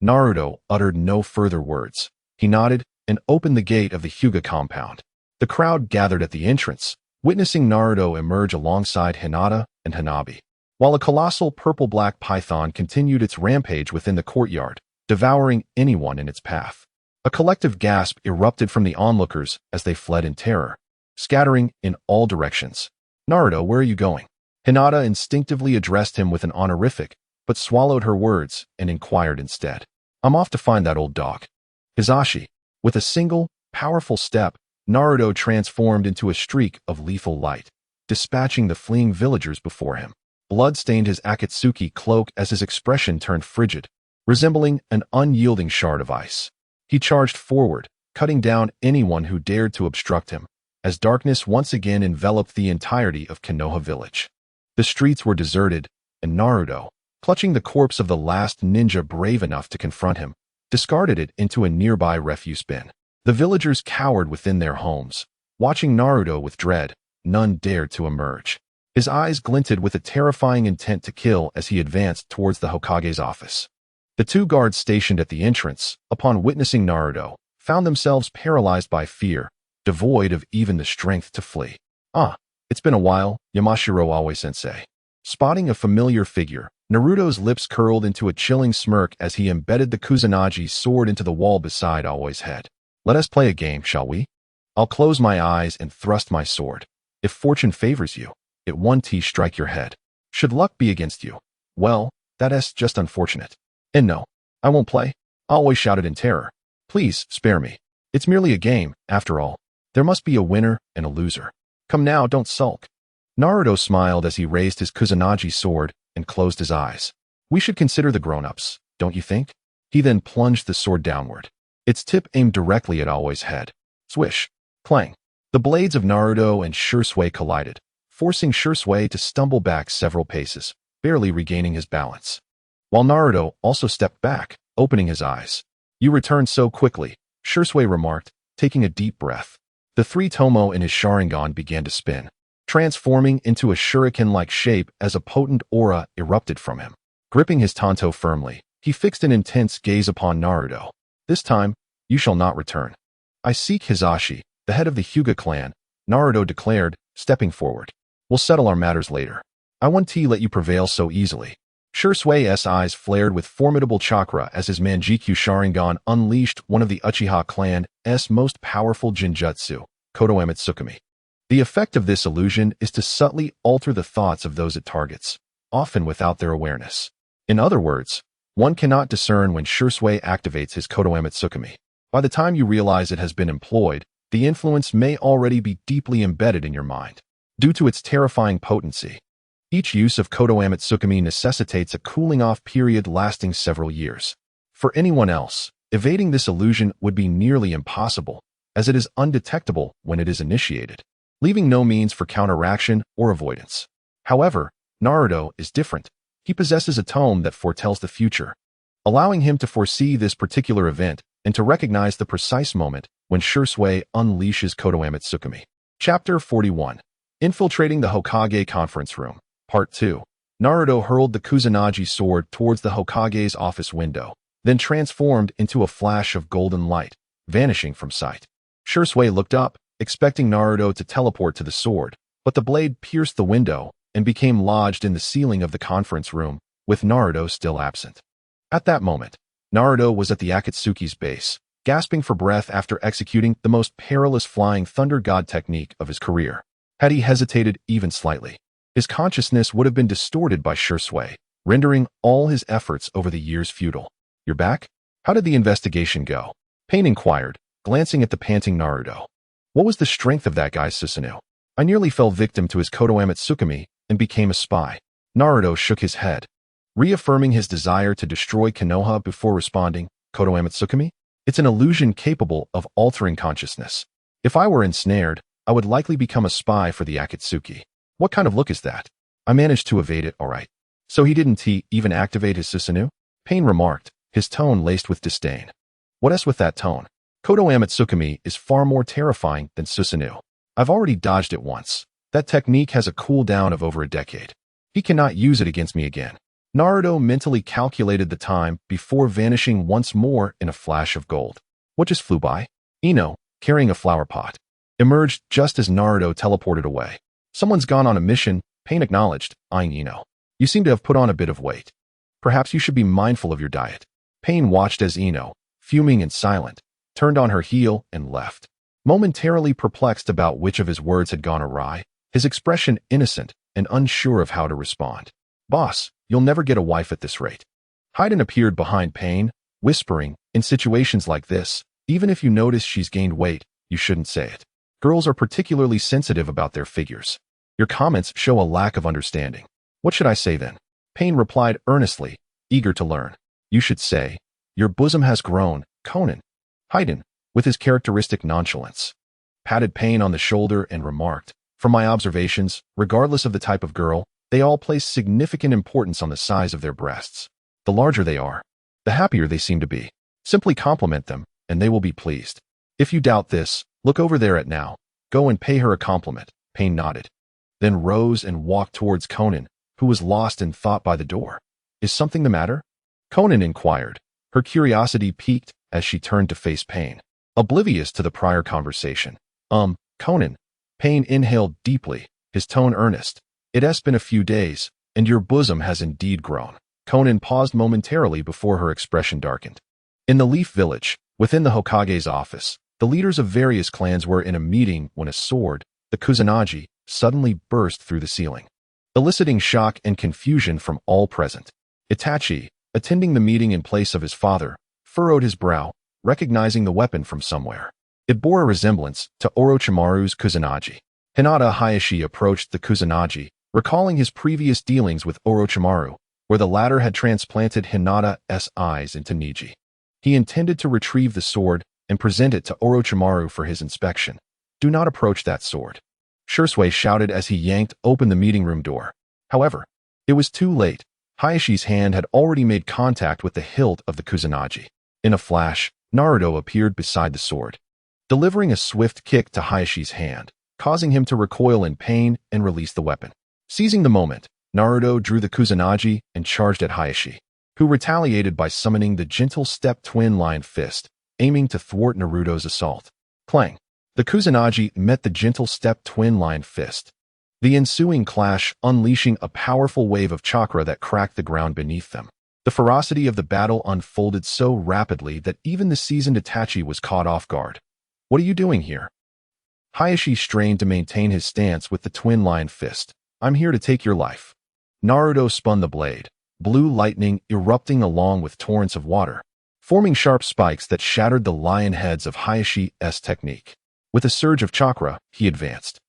Naruto uttered no further words. He nodded and opened the gate of the Hyuga compound. The crowd gathered at the entrance, witnessing Naruto emerge alongside Hinata and Hanabi, while a colossal purple-black python continued its rampage within the courtyard, devouring anyone in its path. A collective gasp erupted from the onlookers as they fled in terror, scattering in all directions. Naruto, where are you going? Hinata instinctively addressed him with an honorific, but swallowed her words and inquired instead. I'm off to find that old dog. Hizashi. With a single, powerful step, Naruto transformed into a streak of lethal light, dispatching the fleeing villagers before him. Blood stained his Akatsuki cloak as his expression turned frigid, resembling an unyielding shard of ice. He charged forward, cutting down anyone who dared to obstruct him, as darkness once again enveloped the entirety of Konoha village. The streets were deserted, and Naruto, clutching the corpse of the last ninja brave enough to confront him, discarded it into a nearby refuse bin. The villagers cowered within their homes. Watching Naruto with dread, none dared to emerge. His eyes glinted with a terrifying intent to kill as he advanced towards the Hokage's office. The two guards stationed at the entrance, upon witnessing Naruto, found themselves paralyzed by fear, devoid of even the strength to flee. It's been a while, Yamashiro Aoi-sensei. Spotting a familiar figure, Naruto's lips curled into a chilling smirk as he embedded the Kusanagi sword into the wall beside Aoi's head. Let us play a game, shall we? I'll close my eyes and thrust my sword. If fortune favors you, it one T strike your head. Should luck be against you, well, that's just unfortunate. And no, I won't play, Aoi shouted in terror. Please, spare me. It's merely a game, after all. There must be a winner and a loser. Come now, don't sulk. Naruto smiled as he raised his Kusanagi sword and closed his eyes. We should consider the grown-ups, don't you think? He then plunged the sword downward, its tip aimed directly at Aoi's head. Swish. Clang. The blades of Naruto and Shursui collided, forcing Shursui to stumble back several paces, barely regaining his balance. While Naruto also stepped back, opening his eyes. You returned so quickly, Shursui remarked, taking a deep breath. The three tomo in his Sharingan began to spin, transforming into a shuriken-like shape as a potent aura erupted from him. Gripping his tanto firmly, he fixed an intense gaze upon Naruto. This time, you shall not return. I seek Hizashi, the head of the Hyuga clan, Naruto declared, stepping forward. We'll settle our matters later. I won't let you prevail so easily. Shusui's eyes flared with formidable chakra as his Manjikyu Sharingan unleashed one of the Uchiha clan's most powerful Jinjutsu, Kodoeme Tsukumi. The effect of this illusion is to subtly alter the thoughts of those it targets, often without their awareness. In other words, one cannot discern when Shursui activates his Kodoeme Tsukumi. By the time you realize it has been employed, the influence may already be deeply embedded in your mind. Due to its terrifying potency, each use of Kodoeme Tsukumi necessitates a cooling-off period lasting several years. For anyone else, evading this illusion would be nearly impossible, as it is undetectable when it is initiated, leaving no means for counteraction or avoidance. However, Naruto is different. He possesses a tome that foretells the future, allowing him to foresee this particular event and to recognize the precise moment when Shursui unleashes Konoha Tsukumi. Chapter 41. Infiltrating the Hokage Conference Room. Part 2. Naruto hurled the Kusanagi sword towards the Hokage's office window, then transformed into a flash of golden light, vanishing from sight. Shursui looked up, expecting Naruto to teleport to the sword, but the blade pierced the window and became lodged in the ceiling of the conference room, with Naruto still absent. At that moment, Naruto was at the Akatsuki's base, gasping for breath after executing the most perilous flying thunder god technique of his career. Had he hesitated even slightly, his consciousness would have been distorted by Shursui, rendering all his efforts over the years futile. "You're back? How did the investigation go?" Pain inquired, glancing at the panting Naruto. "What was the strength of that guy's Susanoo? I nearly fell victim to his Konoha Tsukumi and became a spy." Naruto shook his head, reaffirming his desire to destroy Konoha before responding. "Konoha Tsukumi? It's an illusion capable of altering consciousness. If I were ensnared, I would likely become a spy for the Akatsuki. What kind of look is that? I managed to evade it, all right. So he didn't even activate his Susanoo?" Pain remarked, his tone laced with disdain. "What else with that tone? Konoha Tsukumi is far more terrifying than Susanoo. I've already dodged it once. That technique has a cooldown of over a decade. He cannot use it against me again." Naruto mentally calculated the time before vanishing once more in a flash of gold. What just flew by? Ino, carrying a flower pot, emerged just as Naruto teleported away. "Someone's gone on a mission," Pain acknowledged, eyeing Ino. "You seem to have put on a bit of weight. Perhaps you should be mindful of your diet." Pain watched as Ino, fuming and silent, turned on her heel and left. Momentarily perplexed about which of his words had gone awry, his expression innocent and unsure of how to respond. "Boss, you'll never get a wife at this rate." Haiden appeared behind Pain, whispering, "In situations like this, even if you notice she's gained weight, you shouldn't say it. Girls are particularly sensitive about their figures. Your comments show a lack of understanding." "What should I say then?" Pain replied earnestly, eager to learn. "You should say, 'Your bosom has grown, Conan.'" Haiden, with his characteristic nonchalance, patted Pain on the shoulder and remarked, "From my observations, regardless of the type of girl, they all place significant importance on the size of their breasts. The larger they are, the happier they seem to be. Simply compliment them, and they will be pleased. If you doubt this, look over there at now. Go and pay her a compliment." Pain nodded, then rose and walked towards Conan, who was lost in thought by the door. "Is something the matter?" Conan inquired, her curiosity piqued as she turned to face Pain, oblivious to the prior conversation. Conan." Pain inhaled deeply, his tone earnest. "It has been a few days, and your bosom has indeed grown." Conan paused momentarily before her expression darkened. In the Leaf Village, within the Hokage's office, the leaders of various clans were in a meeting when a sword, the Kusanagi, suddenly burst through the ceiling, eliciting shock and confusion from all present. Itachi, attending the meeting in place of his father, furrowed his brow, recognizing the weapon from somewhere. It bore a resemblance to Orochimaru's Kusanagi. Hinata Hayashi approached the Kusanagi, recalling his previous dealings with Orochimaru, where the latter had transplanted Hinata's eyes into Niji. He intended to retrieve the sword and present it to Orochimaru for his inspection. "Do not approach that sword," Shursui shouted as he yanked open the meeting room door. However, it was too late. Hayashi's hand had already made contact with the hilt of the Kusanagi. In a flash, Naruto appeared beside the sword, delivering a swift kick to Hayashi's hand, causing him to recoil in pain and release the weapon. Seizing the moment, Naruto drew the Kusanagi and charged at Hayashi, who retaliated by summoning the gentle step twin line fist, aiming to thwart Naruto's assault. Clang! The Kusanagi met the gentle step twin line fist, the ensuing clash unleashing a powerful wave of chakra that cracked the ground beneath them. The ferocity of the battle unfolded so rapidly that even the seasoned Itachi was caught off guard. "What are you doing here?" Hayashi strained to maintain his stance with the twin line fist. "I'm here to take your life." Naruto spun the blade, blue lightning erupting along with torrents of water, forming sharp spikes that shattered the lion heads of Hayashi's technique. With a surge of chakra, he advanced,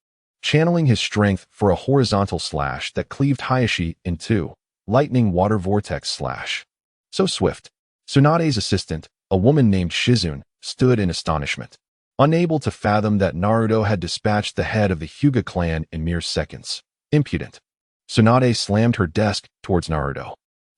channeling his strength for a horizontal slash that cleaved Hayashi in two, lightning water vortex slash. So swift. Tsunade's assistant, a woman named Shizune, stood in astonishment. unable to fathom that Naruto had dispatched the head of the Hyuga clan in mere seconds. Impudent. Tsunade slammed her desk towards Naruto,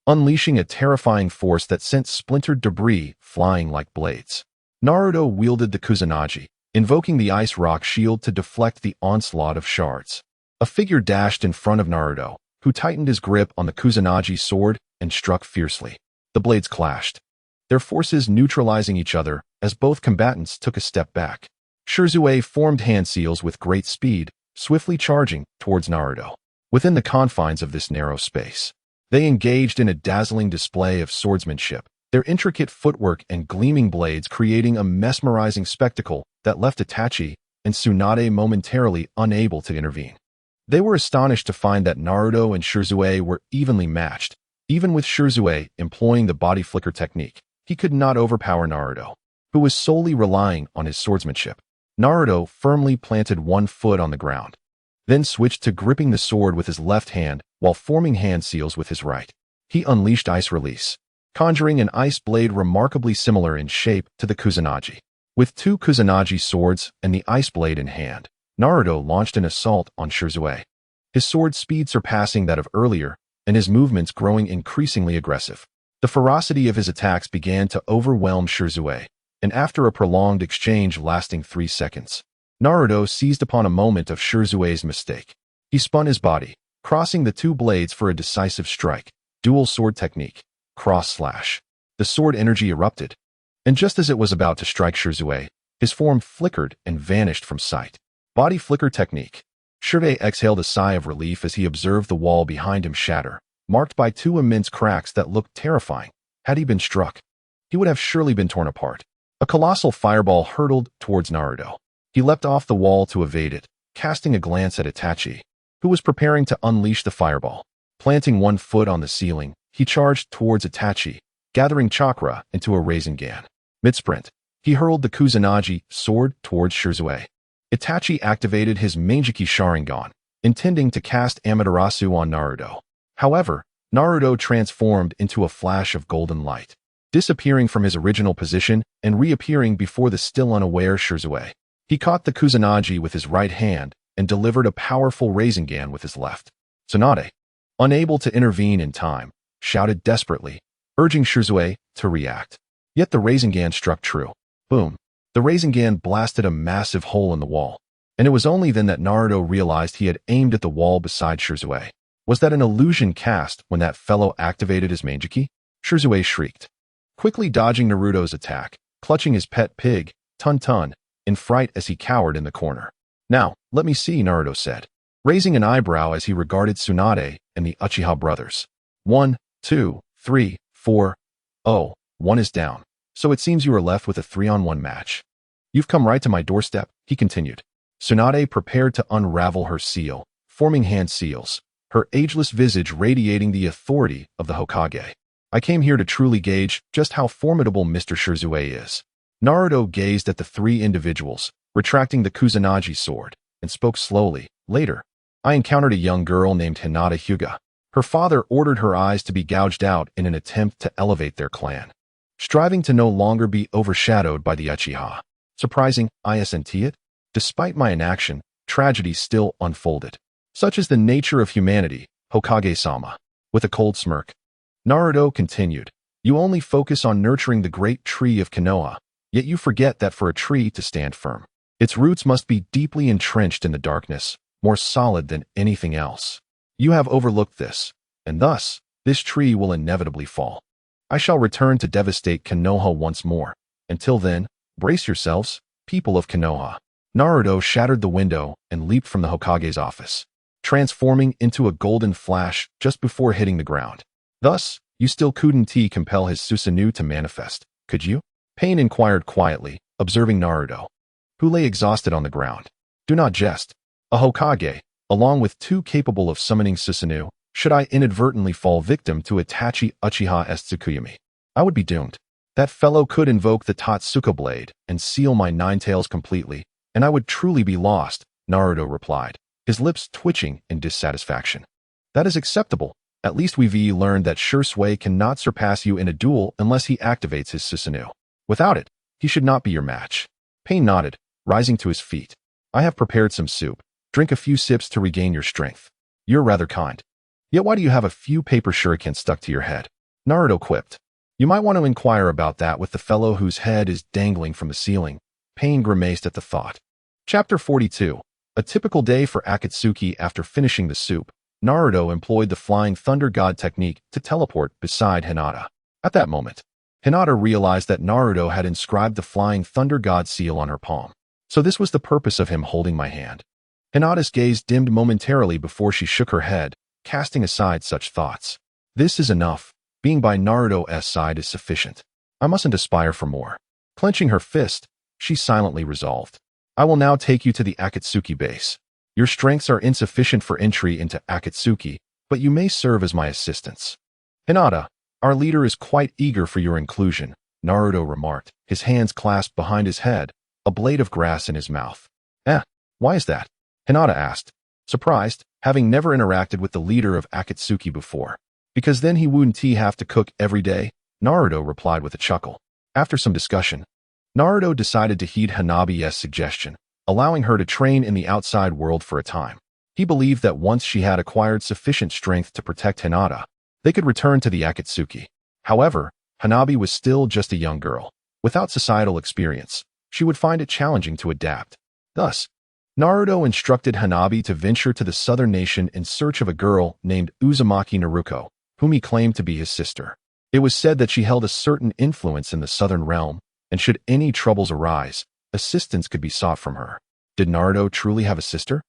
unleashing a terrifying force that sent splintered debris flying like blades. Naruto wielded the Kusanagi, invoking the ice rock shield to deflect the onslaught of shards. A figure dashed in front of Naruto, who tightened his grip on the Kusanagi sword and struck fiercely. The blades clashed, their forces neutralizing each other as both combatants took a step back. Shirzue formed hand seals with great speed, swiftly charging towards Naruto. Within the confines of this narrow space, they engaged in a dazzling display of swordsmanship, their intricate footwork and gleaming blades creating a mesmerizing spectacle that left Itachi and Tsunade momentarily unable to intervene. They were astonished to find that Naruto and Shirzue were evenly matched. Even with Shirzue employing the body flicker technique, he could not overpower Naruto, who was solely relying on his swordsmanship. Naruto firmly planted one foot on the ground, then switched to gripping the sword with his left hand while forming hand seals with his right. He unleashed Ice Release, conjuring an ice blade remarkably similar in shape to the Kusanagi. With two Kusanagi swords and the ice blade in hand, Naruto launched an assault on Shirzue, his sword speed surpassing that of earlier and his movements growing increasingly aggressive. The ferocity of his attacks began to overwhelm Shirzue, and after a prolonged exchange lasting 3 seconds, Naruto seized upon a moment of Shirzue's mistake. He spun his body, crossing the two blades for a decisive strike. Dual sword technique. Cross slash. The sword energy erupted, and just as it was about to strike Shirzue, his form flickered and vanished from sight. Body flicker technique. Shirzue exhaled a sigh of relief as he observed the wall behind him shatter, marked by two immense cracks that looked terrifying. Had he been struck, he would have surely been torn apart. A colossal fireball hurtled towards Naruto. He leapt off the wall to evade it, casting a glance at Itachi, who was preparing to unleash the fireball. Planting one foot on the ceiling, he charged towards Itachi, gathering chakra into a Rasengan. Mid-sprint, he hurled the Kusanagi sword towards Shirzue. Itachi activated his Mizuki Sharingan, intending to cast Amaterasu on Naruto. However, Naruto transformed into a flash of golden light, disappearing from his original position and reappearing before the still unaware Shirzue. He caught the Kusanagi with his right hand and delivered a powerful Rasengan with his left. Tsunade, unable to intervene in time, shouted desperately, urging Shirzue to react. Yet the Rasengan struck true. Boom. The Rasengan blasted a massive hole in the wall, and it was only then that Naruto realized he had aimed at the wall beside Shirzue. Was that an illusion cast when that fellow activated his Mizuki? Shirzue shrieked, quickly dodging Naruto's attack, clutching his pet pig, Tun-Tun, in fright as he cowered in the corner. Now, let me see, Naruto said, raising an eyebrow as he regarded Tsunade and the Uchiha brothers. 1, 2, 3, 4. Oh, one is down. So it seems you are left with a 3-on-1 match. You've come right to my doorstep, he continued. Tsunade prepared to unravel her seal, forming hand seals, her ageless visage radiating the authority of the Hokage. I came here to truly gauge just how formidable Mr. Shirzue is. Naruto gazed at the three individuals, retracting the Kusanagi sword, and spoke slowly. Later, I encountered a young girl named Hinata Hyuga. Her father ordered her eyes to be gouged out in an attempt to elevate their clan, striving to no longer be overshadowed by the Uchiha. Surprising, isn't it? Despite my inaction, tragedy still unfolded. Such is the nature of humanity, Hokage-sama. With a cold smirk, Naruto continued, you only focus on nurturing the great tree of Konoha, yet you forget that for a tree to stand firm, its roots must be deeply entrenched in the darkness, more solid than anything else. You have overlooked this, and thus, this tree will inevitably fall. I shall return to devastate Konoha once more. Until then, brace yourselves, people of Konoha. Naruto shattered the window and leaped from the Hokage's office, transforming into a golden flash just before hitting the ground. Thus, you still couldn't compel his Susanoo to manifest, could you? Pain inquired quietly, observing Naruto, who lay exhausted on the ground. Do not jest. A Hokage, along with two capable of summoning Susanoo, should I inadvertently fall victim to Itachi Uchiha's Tsukuyami, I would be doomed. That fellow could invoke the Totsuka blade and seal my nine tails completely, and I would truly be lost, Naruto replied, his lips twitching in dissatisfaction. That is acceptable. At least we've learned that Shirzue cannot surpass you in a duel unless he activates his Susanoo. Without it, he should not be your match. Pain nodded, rising to his feet. I have prepared some soup. Drink a few sips to regain your strength. You're rather kind. Yet why do you have a few paper shurikens stuck to your head? Naruto quipped. You might want to inquire about that with the fellow whose head is dangling from the ceiling. Pain grimaced at the thought. Chapter 42. A typical day for Akatsuki after finishing the soup. Naruto employed the Flying Thunder God technique to teleport beside Hinata. At that moment, Hinata realized that Naruto had inscribed the Flying Thunder God seal on her palm. So this was the purpose of him holding my hand. Hinata's gaze dimmed momentarily before she shook her head, casting aside such thoughts. This is enough. Being by Naruto's side is sufficient. I mustn't aspire for more. Clenching her fist, she silently resolved. I will now take you to the Akatsuki base. Your strengths are insufficient for entry into Akatsuki, but you may serve as my assistants. Hinata, our leader is quite eager for your inclusion, Naruto remarked, his hands clasped behind his head, a blade of grass in his mouth. Why is that? Hinata asked, surprised, having never interacted with the leader of Akatsuki before. Because then he wouldn't have to cook every day, Naruto replied with a chuckle. After some discussion, Naruto decided to heed Hanabi's suggestion, allowing her to train in the outside world for a time. He believed that once she had acquired sufficient strength to protect Hinata, they could return to the Akatsuki. However, Hanabi was still just a young girl. Without societal experience, she would find it challenging to adapt. Thus, Naruto instructed Hanabi to venture to the southern nation in search of a girl named Uzumaki Naruto, whom he claimed to be his sister. It was said that she held a certain influence in the southern realm, and should any troubles arise, assistance could be sought from her. Did Naruto truly have a sister?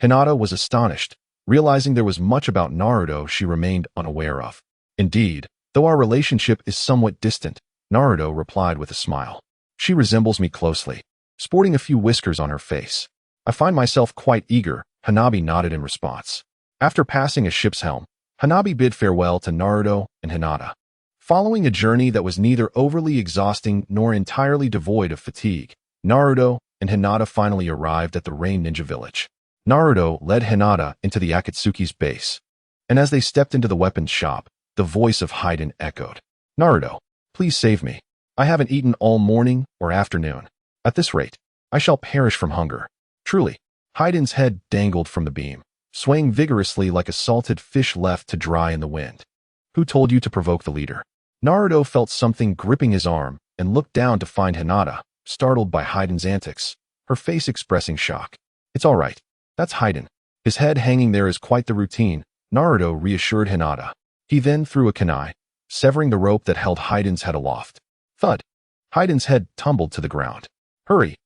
Hinata was astonished, realizing there was much about Naruto she remained unaware of. Indeed, though our relationship is somewhat distant, Naruto replied with a smile. She resembles me closely, sporting a few whiskers on her face. I find myself quite eager, Hanabi nodded in response. After passing a ship's helm, Hanabi bid farewell to Naruto and Hinata. Following a journey that was neither overly exhausting nor entirely devoid of fatigue, Naruto and Hinata finally arrived at the Rain Ninja Village. Naruto led Hinata into the Akatsuki's base, and as they stepped into the weapons shop, the voice of Haiden echoed. Naruto, please save me. I haven't eaten all morning or afternoon. At this rate, I shall perish from hunger. Truly, Haiden's head dangled from the beam, swaying vigorously like a salted fish left to dry in the wind. Who told you to provoke the leader? Naruto felt something gripping his arm and looked down to find Hinata, startled by Haiden's antics, her face expressing shock. It's all right. That's Haiden. His head hanging there is quite the routine, Naruto reassured Hinata. He then threw a kunai, severing the rope that held Haiden's head aloft. Thud. Haiden's head tumbled to the ground. Hurry,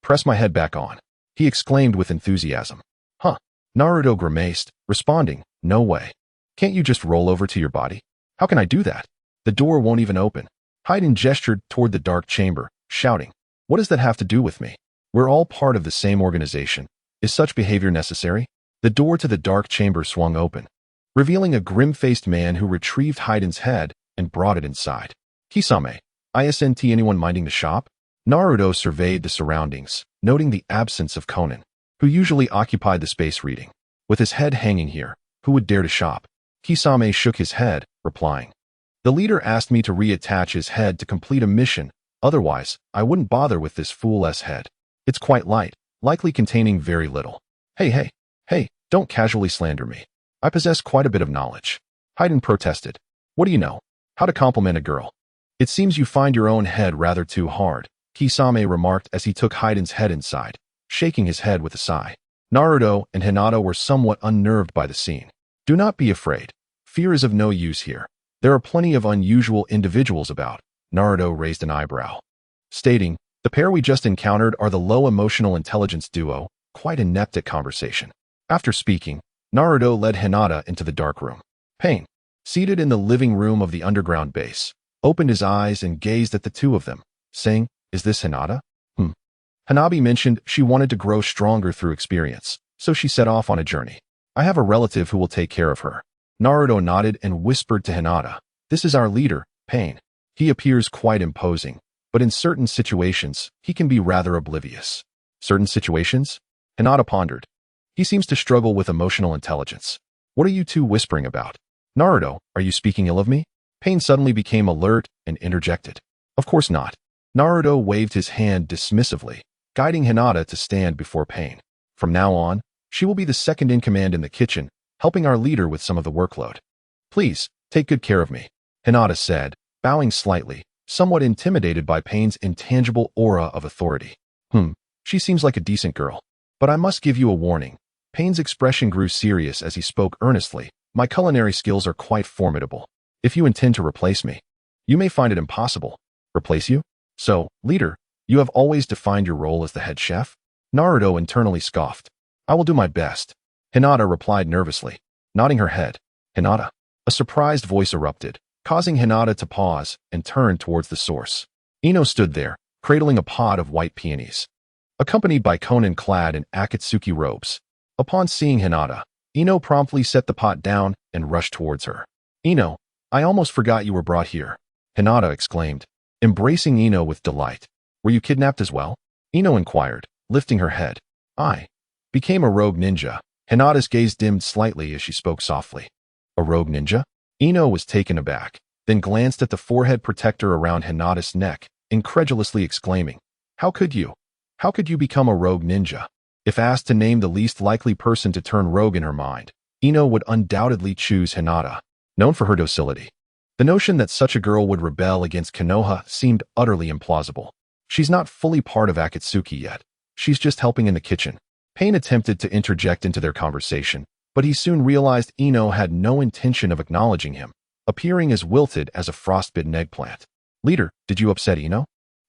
press my head back on, he exclaimed with enthusiasm. Huh. Naruto grimaced, responding, no way. Can't you just roll over to your body? How can I do that? The door won't even open. Haiden gestured toward the dark chamber, shouting, what does that have to do with me? We're all part of the same organization. Is such behavior necessary? The door to the dark chamber swung open, revealing a grim-faced man who retrieved Haiden's head and brought it inside. Kisame, isn't anyone minding the shop? Naruto surveyed the surroundings, noting the absence of Konan, who usually occupied the space reading. With his head hanging here, who would dare to shop? Kisame shook his head, replying, the leader asked me to reattach his head to complete a mission, otherwise, I wouldn't bother with this fool's head. It's quite light, likely containing very little. Hey, don't casually slander me. I possess quite a bit of knowledge. Haiden protested. What do you know? How to compliment a girl? It seems you find your own head rather too hard, Kisame remarked as he took Haiden's head inside, shaking his head with a sigh. Naruto and Hinata were somewhat unnerved by the scene. Do not be afraid. Fear is of no use here. There are plenty of unusual individuals about. Naruto raised an eyebrow, stating, the pair we just encountered are the low emotional intelligence duo, quite inept at conversation. After speaking, Naruto led Hinata into the dark room. Pain, seated in the living room of the underground base, opened his eyes and gazed at the two of them, saying, is this Hinata? Hanabi mentioned she wanted to grow stronger through experience, so she set off on a journey. I have a relative who will take care of her. Naruto nodded and whispered to Hinata, this is our leader, Pain. He appears quite imposing, but in certain situations, he can be rather oblivious. Certain situations? Hinata pondered. He seems to struggle with emotional intelligence. What are you two whispering about? Naruto, are you speaking ill of me? Pain suddenly became alert and interjected. Of course not. Naruto waved his hand dismissively, guiding Hinata to stand before Pain. From now on, she will be the second in command in the kitchen, helping our leader with some of the workload. Please, take good care of me, Hinata said, bowing slightly, somewhat intimidated by Pain's intangible aura of authority. She seems like a decent girl. But I must give you a warning. Pain's expression grew serious as he spoke earnestly. My culinary skills are quite formidable. If you intend to replace me, you may find it impossible. Replace you? So, leader, you have always defined your role as the head chef? Naruto internally scoffed. I will do my best, Hinata replied nervously, nodding her head. Hinata? A surprised voice erupted, causing Hinata to pause and turn towards the source. Ino stood there, cradling a pod of white peonies, accompanied by Konan clad in Akatsuki robes. Upon seeing Hinata, Ino promptly set the pot down and rushed towards her. Ino, I almost forgot you were brought here, Hinata exclaimed, embracing Ino with delight. Were you kidnapped as well? Ino inquired, lifting her head. I became a rogue ninja. Hinata's gaze dimmed slightly as she spoke softly. A rogue ninja? Ino was taken aback, then glanced at the forehead protector around Hinata's neck, incredulously exclaiming, How could you become a rogue ninja? If asked to name the least likely person to turn rogue in her mind, Ino would undoubtedly choose Hinata, known for her docility. The notion that such a girl would rebel against Konoha seemed utterly implausible. She's not fully part of Akatsuki yet. She's just helping in the kitchen. Pain attempted to interject into their conversation, but he soon realized Ino had no intention of acknowledging him, appearing as wilted as a frostbitten eggplant. Leader, did you upset Ino?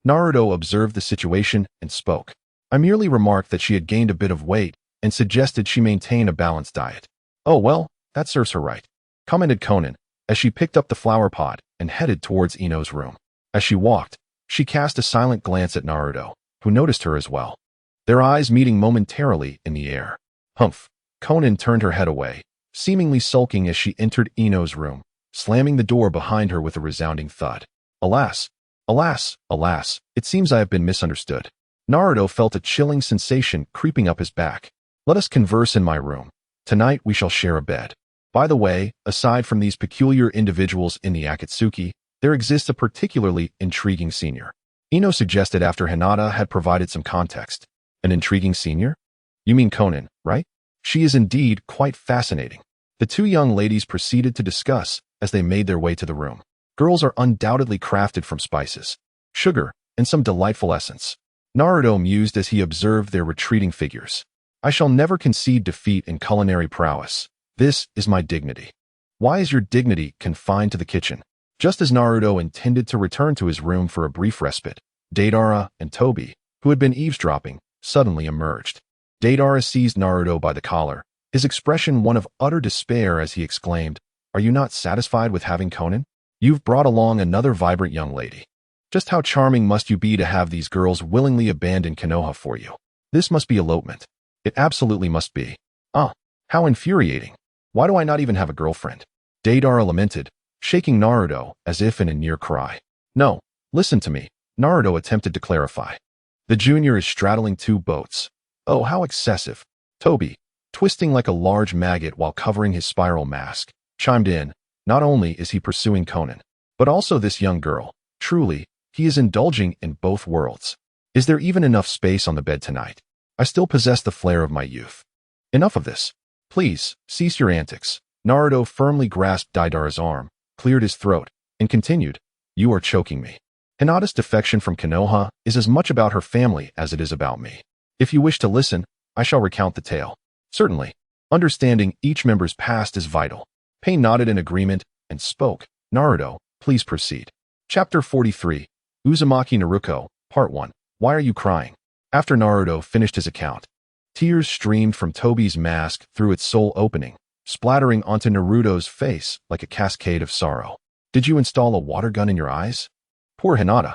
Naruto observed the situation and spoke. I merely remarked that she had gained a bit of weight and suggested she maintain a balanced diet. Oh well, that serves her right, commented Konan, as she picked up the flower pot and headed towards Ino's room. As she walked, she cast a silent glance at Naruto, who noticed her as well, their eyes meeting momentarily in the air. Humph. Konan turned her head away, seemingly sulking as she entered Ino's room, slamming the door behind her with a resounding thud. Alas, alas, alas, it seems I have been misunderstood. Naruto felt a chilling sensation creeping up his back. Let us converse in my room. Tonight we shall share a bed. By the way, aside from these peculiar individuals in the Akatsuki, there exists a particularly intriguing senior. Ino suggested after Hinata had provided some context. An intriguing senior? You mean Konan, right? She is indeed quite fascinating. The two young ladies proceeded to discuss as they made their way to the room. Girls are undoubtedly crafted from spices, sugar, and some delightful essence. Naruto mused as he observed their retreating figures. I shall never concede defeat in culinary prowess. This is my dignity. Why is your dignity confined to the kitchen? Just as Naruto intended to return to his room for a brief respite, Deidara and Tobi, who had been eavesdropping, suddenly emerged. Deidara seized Naruto by the collar, his expression one of utter despair as he exclaimed, Are you not satisfied with having Konan? You've brought along another vibrant young lady. Just how charming must you be to have these girls willingly abandon Konoha for you? This must be elopement. It absolutely must be. How infuriating. Why do I not even have a girlfriend? Deidara lamented, shaking Naruto as if in a near cry. No, listen to me, Naruto attempted to clarify. The junior is straddling two boats. Oh, how excessive. Tobi, twisting like a large maggot while covering his spiral mask, chimed in. Not only is he pursuing Konan, but also this young girl. Truly, he is indulging in both worlds. Is there even enough space on the bed tonight? I still possess the flair of my youth. Enough of this. Please, cease your antics. Naruto firmly grasped Deidara's arm, cleared his throat, and continued. You are choking me. Hinata's defection from Konoha is as much about her family as it is about me. If you wish to listen, I shall recount the tale. Certainly. Understanding each member's past is vital. Pain nodded in agreement and spoke. Naruto, please proceed. Chapter 43. Uzumaki Naruto, Part 1. Why are you crying? After Naruto finished his account, tears streamed from Tobi's mask through its sole opening, splattering onto Naruto's face like a cascade of sorrow. Did you install a water gun in your eyes? Poor Hinata.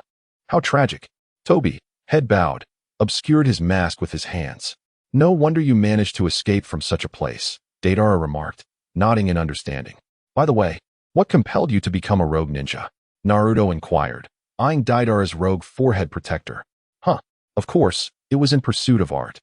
How tragic. Tobi, head bowed, obscured his mask with his hands. No wonder you managed to escape from such a place, Deidara remarked, nodding in understanding. By the way, what compelled you to become a rogue ninja? Naruto inquired, eyeing Deidara's rogue forehead protector. Of course, it was in pursuit of art.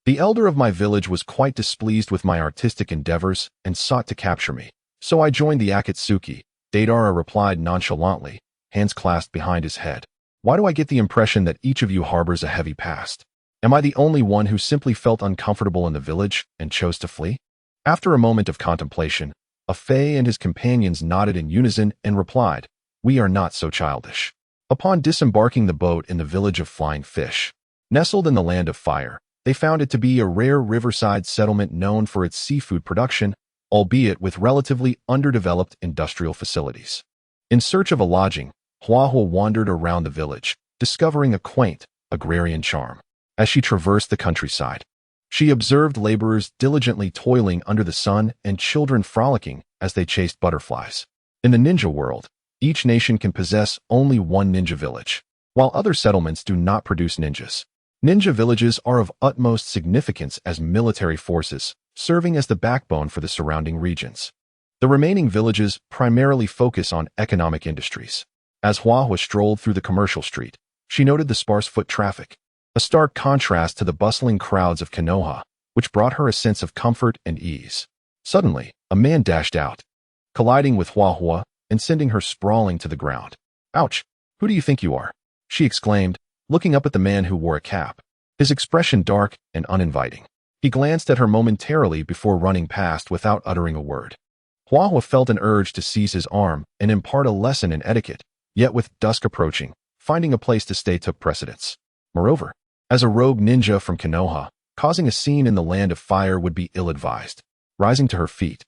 The elder of my village was quite displeased with my artistic endeavors and sought to capture me. So I joined the Akatsuki, Deidara replied nonchalantly, hands clasped behind his head. Why do I get the impression that each of you harbors a heavy past? Am I the only one who simply felt uncomfortable in the village and chose to flee? After a moment of contemplation, a Fae and his companions nodded in unison and replied, "We are not so childish." Upon disembarking the boat in the village of Flying Fish, nestled in the Land of Fire, they found it to be a rare riverside settlement known for its seafood production, albeit with relatively underdeveloped industrial facilities. In search of a lodging, Huahua wandered around the village, discovering a quaint, agrarian charm. As she traversed the countryside, she observed laborers diligently toiling under the sun and children frolicking as they chased butterflies. In the ninja world, each nation can possess only one ninja village, while other settlements do not produce ninjas. Ninja villages are of utmost significance as military forces, serving as the backbone for the surrounding regions. The remaining villages primarily focus on economic industries. As Huahua strolled through the commercial street, she noted the sparse foot traffic, a stark contrast to the bustling crowds of Konoha, which brought her a sense of comfort and ease. Suddenly, a man dashed out, colliding with Huahua and sending her sprawling to the ground. "Ouch! Who do you think you are?" she exclaimed, looking up at the man who wore a cap, his expression dark and uninviting. He glanced at her momentarily before running past without uttering a word. Huahua felt an urge to seize his arm and impart a lesson in etiquette, yet with dusk approaching, finding a place to stay took precedence. Moreover, as a rogue ninja from Konoha, causing a scene in the Land of Fire would be ill-advised. Rising to her feet,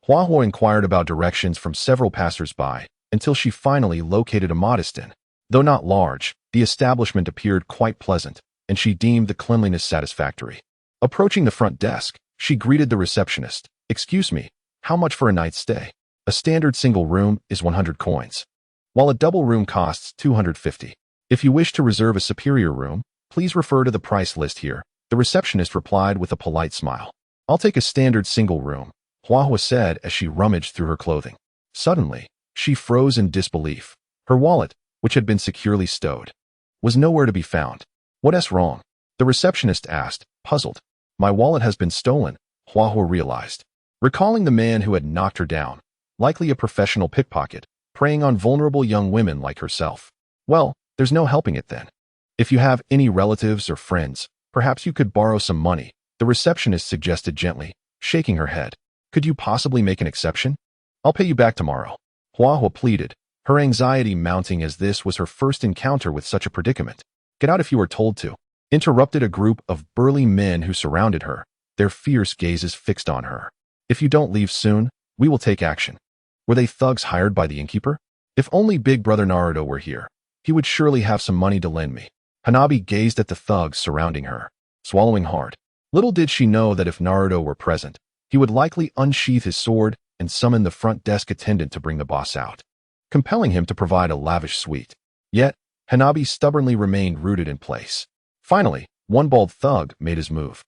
Huahua inquired about directions from several passers-by until she finally located a modest inn. Though not large, the establishment appeared quite pleasant, and she deemed the cleanliness satisfactory. Approaching the front desk, she greeted the receptionist. "Excuse me, how much for a night's stay?" "A standard single room is 100 coins, while a double room costs 250. If you wish to reserve a superior room, please refer to the price list here," the receptionist replied with a polite smile. "I'll take a standard single room," Huahua said as she rummaged through her clothing. Suddenly, she froze in disbelief. Her wallet, which had been securely stowed, was nowhere to be found. "What's wrong?" the receptionist asked, puzzled. "My wallet has been stolen," Huahua realized, recalling the man who had knocked her down, likely a professional pickpocket, preying on vulnerable young women like herself. "Well, there's no helping it then. If you have any relatives or friends, perhaps you could borrow some money," the receptionist suggested gently, shaking her head. "Could you possibly make an exception?" "I'll pay you back tomorrow," Huahua pleaded, her anxiety mounting as this was her first encounter with such a predicament. "Get out if you are told to," interrupted a group of burly men who surrounded her, their fierce gazes fixed on her. "If you don't leave soon, we will take action." Were they thugs hired by the innkeeper? If only Big Brother Naruto were here, he would surely have some money to lend me. Hanabi gazed at the thugs surrounding her, swallowing hard. Little did she know that if Naruto were present, he would likely unsheath his sword and summon the front desk attendant to bring the boss out, compelling him to provide a lavish suite. Yet, Hanabi stubbornly remained rooted in place. Finally, one bald thug made his move,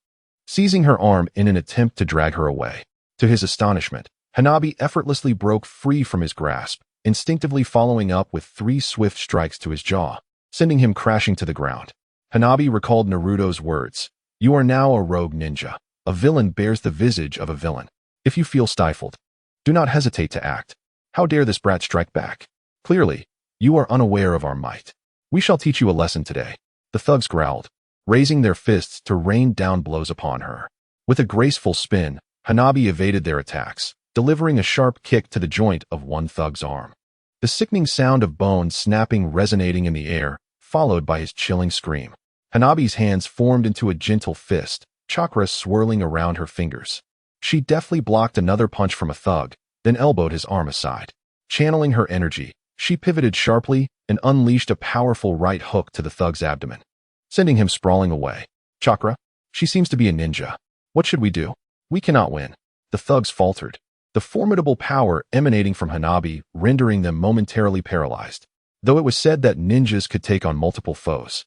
seizing her arm in an attempt to drag her away. To his astonishment, Hanabi effortlessly broke free from his grasp, instinctively following up with 3 swift strikes to his jaw, sending him crashing to the ground. Hanabi recalled Naruto's words, "You are now a rogue ninja. A villain bears the visage of a villain. If you feel stifled, do not hesitate to act. How dare this brat strike back? Clearly, you are unaware of our might. We shall teach you a lesson today." The thugs growled, raising their fists to rain down blows upon her. With a graceful spin, Hanabi evaded their attacks, delivering a sharp kick to the joint of one thug's arm. The sickening sound of bones snapping resonating in the air, followed by his chilling scream. Hanabi's hands formed into a gentle fist, chakra swirling around her fingers. She deftly blocked another punch from a thug, then elbowed his arm aside. Channeling her energy, she pivoted sharply and unleashed a powerful right hook to the thug's abdomen, sending him sprawling away. "Chakra? She seems to be a ninja. What should we do? We cannot win." The thugs faltered, the formidable power emanating from Hanabi rendering them momentarily paralyzed. Though it was said that ninjas could take on multiple foes,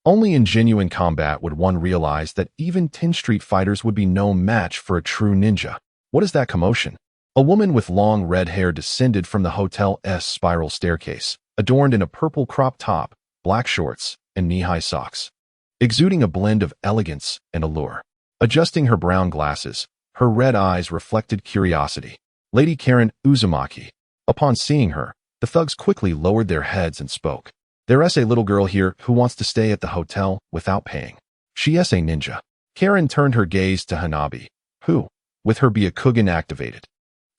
only in genuine combat would one realize that even 10 street fighters would be no match for a true ninja. What is that commotion? A woman with long red hair descended from the hotel's spiral staircase, adorned in a purple crop top, black shorts, and knee-high socks, exuding a blend of elegance and allure. Adjusting her brown glasses, her red eyes reflected curiosity. Lady Karen Uzumaki. Upon seeing her, the thugs quickly lowered their heads and spoke. "There's a little girl here who wants to stay at the hotel without paying. She is a ninja. Karen turned her gaze to Hanabi, who, with her Byakugan activated,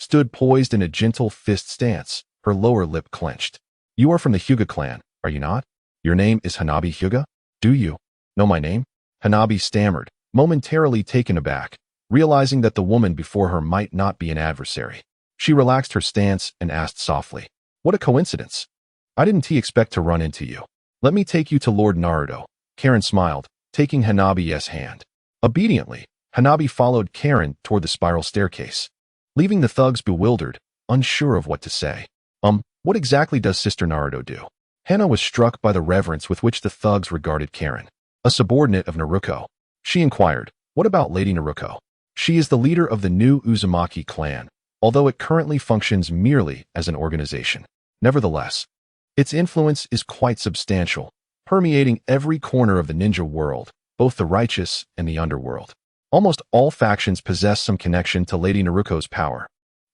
stood poised in a gentle fist stance, her lower lip clenched. You are from the Hyuga clan, are you not? Your name is Hanabi Hyuga? Do you know my name? Hanabi stammered, momentarily taken aback, realizing that the woman before her might not be an adversary. She relaxed her stance and asked softly, what a coincidence. I didn't expect to run into you. Let me take you to Lord Naruto. Karen smiled, taking Hanabi's hand. Obediently, Hanabi followed Karen toward the spiral staircase, leaving the thugs bewildered, unsure of what to say. What exactly does Sister Naruto do? Hana was struck by the reverence with which the thugs regarded Karen, a subordinate of Naruto. She inquired, what about Lady Naruto? She is the leader of the new Uzumaki clan, although it currently functions merely as an organization. Nevertheless, its influence is quite substantial, permeating every corner of the ninja world, both the righteous and the underworld. Almost all factions possess some connection to Lady Naruto's power,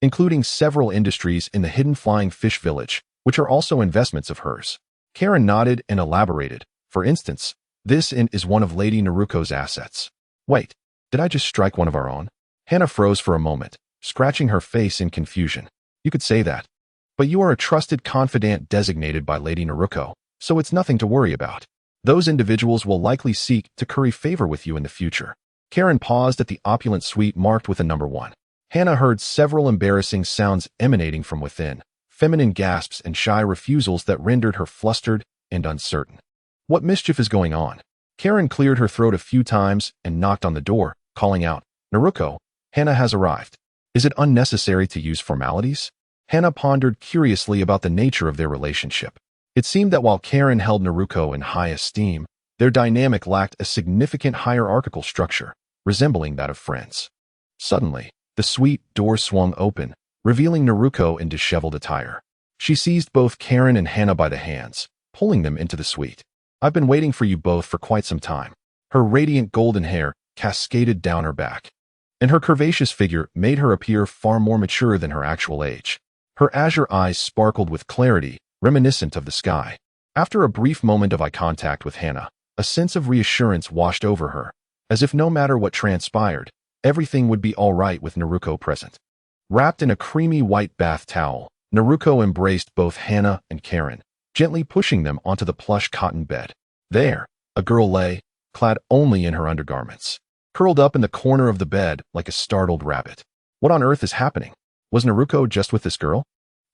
including several industries in the hidden flying fish village, which are also investments of hers. Karen nodded and elaborated. For instance, this inn is one of Lady Naruto's assets. Wait, did I just strike one of our own? Hana froze for a moment, scratching her face in confusion. You could say that. But you are a trusted confidant designated by Lady Naruto, so it's nothing to worry about. Those individuals will likely seek to curry favor with you in the future. Karen paused at the opulent suite marked with a number 1. Hana heard several embarrassing sounds emanating from within, feminine gasps and shy refusals that rendered her flustered and uncertain. What mischief is going on? Karen cleared her throat a few times and knocked on the door, calling out, Naruto, Hana has arrived. Is it unnecessary to use formalities? Hana pondered curiously about the nature of their relationship. It seemed that while Karen held Naruto in high esteem, their dynamic lacked a significant hierarchical structure, resembling that of friends. Suddenly, the suite door swung open, revealing Naruto in disheveled attire. She seized both Karen and Hana by the hands, pulling them into the suite. I've been waiting for you both for quite some time. Her radiant golden hair cascaded down her back, and her curvaceous figure made her appear far more mature than her actual age. Her azure eyes sparkled with clarity, reminiscent of the sky. After a brief moment of eye contact with Hana, a sense of reassurance washed over her, as if no matter what transpired, everything would be all right with Naruto present. Wrapped in a creamy white bath towel, Naruto embraced both Hana and Karen, gently pushing them onto the plush cotton bed. There, a girl lay, clad only in her undergarments, curled up in the corner of the bed like a startled rabbit. What on earth is happening? Was Naruto just with this girl?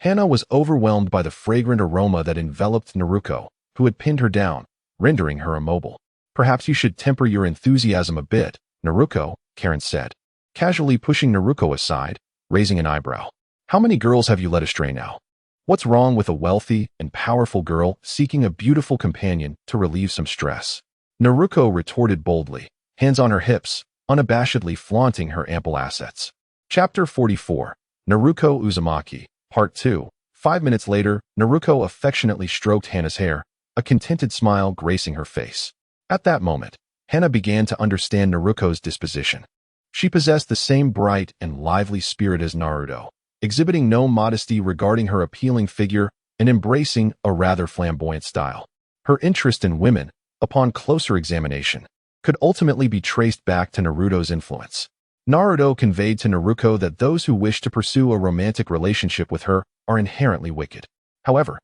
Hana was overwhelmed by the fragrant aroma that enveloped Naruto, who had pinned her down, rendering her immobile. Perhaps you should temper your enthusiasm a bit, Naruto, Karen said, casually pushing Naruto aside, raising an eyebrow. How many girls have you led astray now? What's wrong with a wealthy and powerful girl seeking a beautiful companion to relieve some stress? Naruto retorted boldly, hands on her hips, unabashedly flaunting her ample assets. Chapter 44, Naruto Uzumaki, Part 2. 5 minutes later, Naruto affectionately stroked Hana's hair, a contented smile gracing her face. At that moment, Hana began to understand Naruto's disposition. She possessed the same bright and lively spirit as Naruto, exhibiting no modesty regarding her appealing figure and embracing a rather flamboyant style. Her interest in women, upon closer examination, could ultimately be traced back to Naruto's influence. Naruto conveyed to Naruto that those who wish to pursue a romantic relationship with her are inherently wicked. However,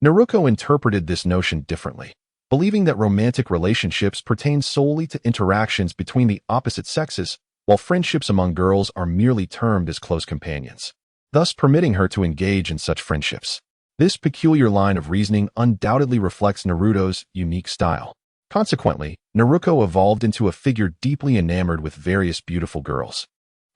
Naruto interpreted this notion differently, believing that romantic relationships pertain solely to interactions between the opposite sexes, while friendships among girls are merely termed as close companions, thus permitting her to engage in such friendships. This peculiar line of reasoning undoubtedly reflects Naruto's unique style. Consequently, Naruto evolved into a figure deeply enamored with various beautiful girls,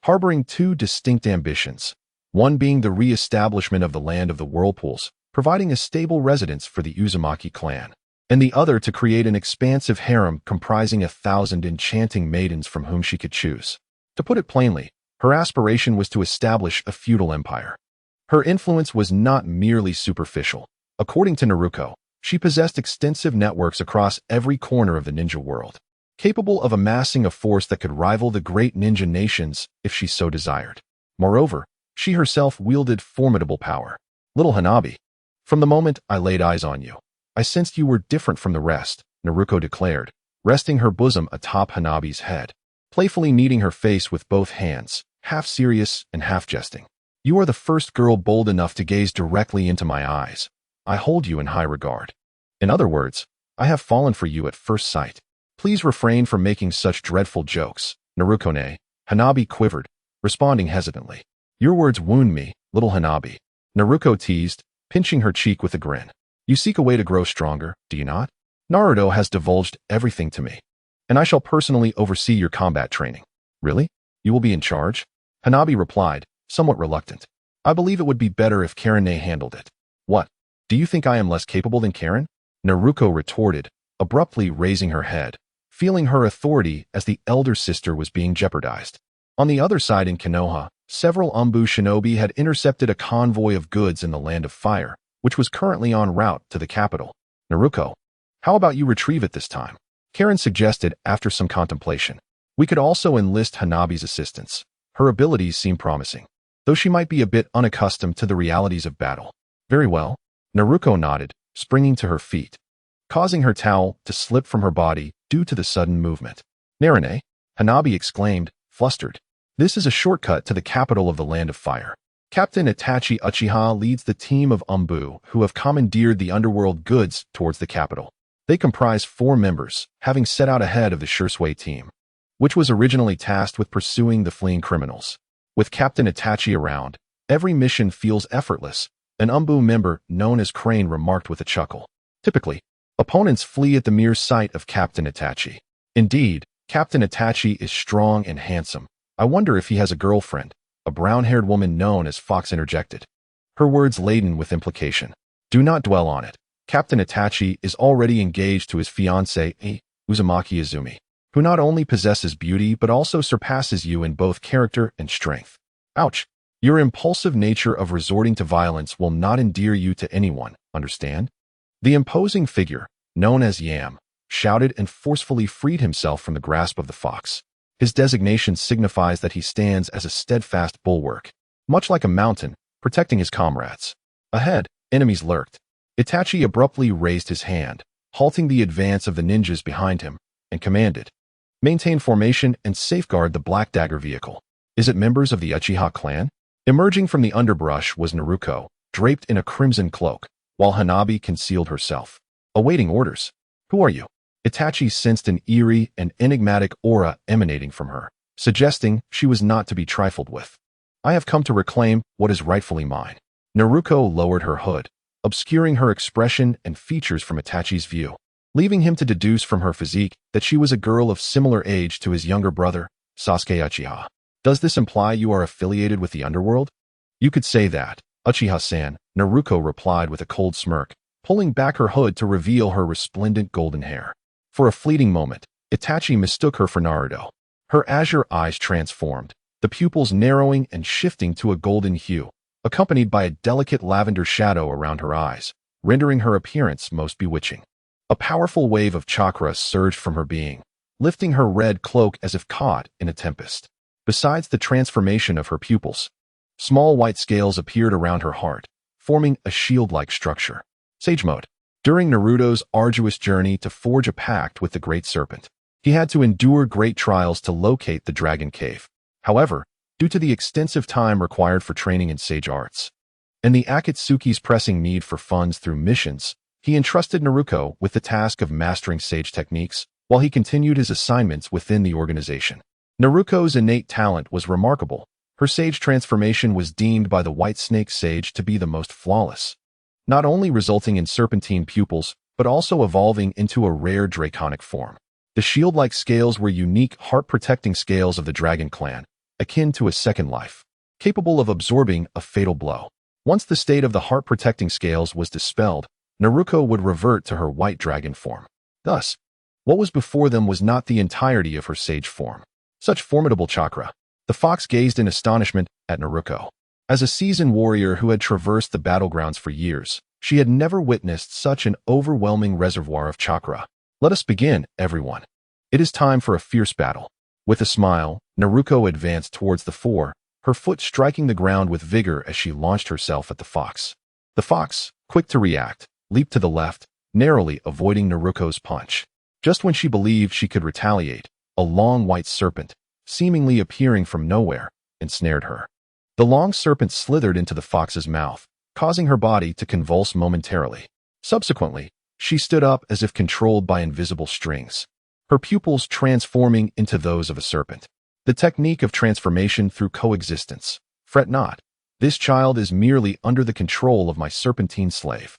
harboring two distinct ambitions, one being the re-establishment of the land of the whirlpools, providing a stable residence for the Uzumaki clan, and the other to create an expansive harem comprising 1,000 enchanting maidens from whom she could choose. To put it plainly, her aspiration was to establish a feudal empire. Her influence was not merely superficial. According to Naruto, she possessed extensive networks across every corner of the ninja world, capable of amassing a force that could rival the great ninja nations if she so desired. Moreover, she herself wielded formidable power. Little Hanabi, from the moment I laid eyes on you, I sensed you were different from the rest, Naruto declared, resting her bosom atop Hanabi's head, playfully kneading her face with both hands, half serious and half jesting. You are the first girl bold enough to gaze directly into my eyes. I hold you in high regard. In other words, I have fallen for you at first sight. Please refrain from making such dreadful jokes, Naruko-ne. Hanabi quivered, responding hesitantly. Your words wound me, little Hanabi. Naruko teased, pinching her cheek with a grin. You seek a way to grow stronger, do you not? Naruto has divulged everything to me, and I shall personally oversee your combat training. Really? You will be in charge? Hanabi replied, somewhat reluctant. I believe it would be better if Karen-ne handled it. What? Do you think I am less capable than Karen? Naruko retorted, abruptly raising her head, feeling her authority as the elder sister was being jeopardized. On the other side in Konoha, several Umbu shinobi had intercepted a convoy of goods in the Land of Fire, which was currently en route to the capital. Naruko, how about you retrieve it this time? Karen suggested after some contemplation. We could also enlist Hanabi's assistance. Her abilities seem promising, though she might be a bit unaccustomed to the realities of battle. Very well. Naruko nodded, springing to her feet, causing her towel to slip from her body due to the sudden movement. Narine, Hanabi exclaimed, flustered. This is a shortcut to the capital of the Land of Fire. Captain Itachi Uchiha leads the team of Umbu who have commandeered the underworld goods towards the capital. They comprise 4 members, having set out ahead of the Shursui team, which was originally tasked with pursuing the fleeing criminals. With Captain Itachi around, every mission feels effortless, an Umbu member known as Crane remarked with a chuckle. Typically, opponents flee at the mere sight of Captain Itachi. Indeed, Captain Itachi is strong and handsome. I wonder if he has a girlfriend, a brown-haired woman known as Fox interjected, her words laden with implication. Do not dwell on it. Captain Itachi is already engaged to his fiancée, Uzumaki Izumi, who not only possesses beauty but also surpasses you in both character and strength. Ouch. Your impulsive nature of resorting to violence will not endear you to anyone, understand? The imposing figure, known as Yam, shouted and forcefully freed himself from the grasp of the fox. His designation signifies that he stands as a steadfast bulwark, much like a mountain, protecting his comrades. Ahead, enemies lurked. Itachi abruptly raised his hand, halting the advance of the ninjas behind him, and commanded, maintain formation and safeguard the Black Dagger vehicle. Is it members of the Uchiha clan? Emerging from the underbrush was Naruko, draped in a crimson cloak, while Hanabi concealed herself, awaiting orders. Who are you? Itachi sensed an eerie and enigmatic aura emanating from her, suggesting she was not to be trifled with. I have come to reclaim what is rightfully mine. Naruko lowered her hood, obscuring her expression and features from Itachi's view, leaving him to deduce from her physique that she was a girl of similar age to his younger brother, Sasuke Uchiha. Does this imply you are affiliated with the underworld? You could say that, Uchiha-san, Naruko replied with a cold smirk, pulling back her hood to reveal her resplendent golden hair. For a fleeting moment, Itachi mistook her for Naruto. Her azure eyes transformed, the pupils narrowing and shifting to a golden hue, accompanied by a delicate lavender shadow around her eyes, rendering her appearance most bewitching. A powerful wave of chakra surged from her being, lifting her red cloak as if caught in a tempest. Besides the transformation of her pupils, small white scales appeared around her heart, forming a shield-like structure. Sage mode. During Naruto's arduous journey to forge a pact with the Great Serpent, he had to endure great trials to locate the Dragon Cave. However, due to the extensive time required for training in sage arts, and the Akatsuki's pressing need for funds through missions, he entrusted Naruko with the task of mastering sage techniques while he continued his assignments within the organization. Naruko's innate talent was remarkable. Her sage transformation was deemed by the White Snake Sage to be the most flawless, not only resulting in serpentine pupils, but also evolving into a rare draconic form. The shield-like scales were unique heart-protecting scales of the Dragon Clan, akin to a second life, capable of absorbing a fatal blow. Once the state of the heart-protecting scales was dispelled, Naruko would revert to her white dragon form. Thus, what was before them was not the entirety of her sage form. Such formidable chakra. The fox gazed in astonishment at Naruko. As a seasoned warrior who had traversed the battlegrounds for years, she had never witnessed such an overwhelming reservoir of chakra. Let us begin, everyone. It is time for a fierce battle. With a smile, Naruko advanced towards the four, her foot striking the ground with vigor as she launched herself at the fox. The fox, quick to react, leaped to the left, narrowly avoiding Naruko's punch. Just when she believed she could retaliate, a long white serpent, seemingly appearing from nowhere, ensnared her. The long serpent slithered into the fox's mouth, causing her body to convulse momentarily. Subsequently, she stood up as if controlled by invisible strings, her pupils transforming into those of a serpent. The technique of transformation through coexistence. Fret not. This child is merely under the control of my serpentine slave,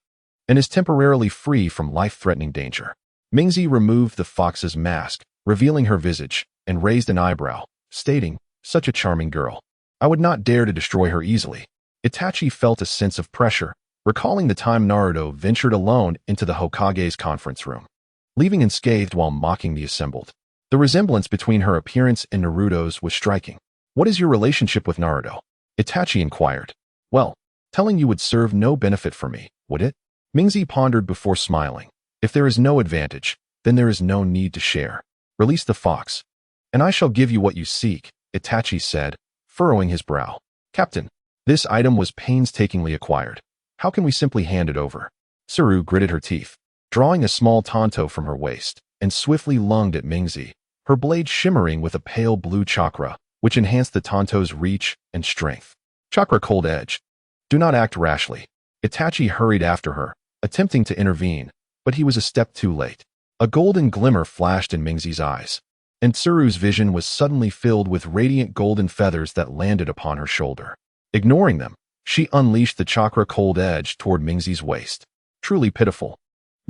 and is temporarily free from life-threatening danger. Mingzi removed the fox's mask, revealing her visage, and raised an eyebrow, stating, "Such a charming girl. I would not dare to destroy her easily." Itachi felt a sense of pressure, recalling the time Naruto ventured alone into the Hokage's conference room, leaving unscathed while mocking the assembled. The resemblance between her appearance and Naruto's was striking. "What is your relationship with Naruto?" Itachi inquired. "Well, telling you would serve no benefit for me, would it?" Mingzi pondered before smiling. "If there is no advantage, then there is no need to share. Release the fox, and I shall give you what you seek," Itachi said, furrowing his brow. "Captain, this item was painstakingly acquired. How can we simply hand it over?" Tsuru gritted her teeth, drawing a small tanto from her waist, and swiftly lunged at Mingzi, her blade shimmering with a pale blue chakra, which enhanced the tanto's reach and strength. "Chakra cold edge. Do not act rashly." Itachi hurried after her, attempting to intervene, but he was a step too late. A golden glimmer flashed in Mingzi's eyes, and Tsuru's vision was suddenly filled with radiant golden feathers that landed upon her shoulder. Ignoring them, she unleashed the chakra cold edge toward Mingzi's waist. Truly pitiful.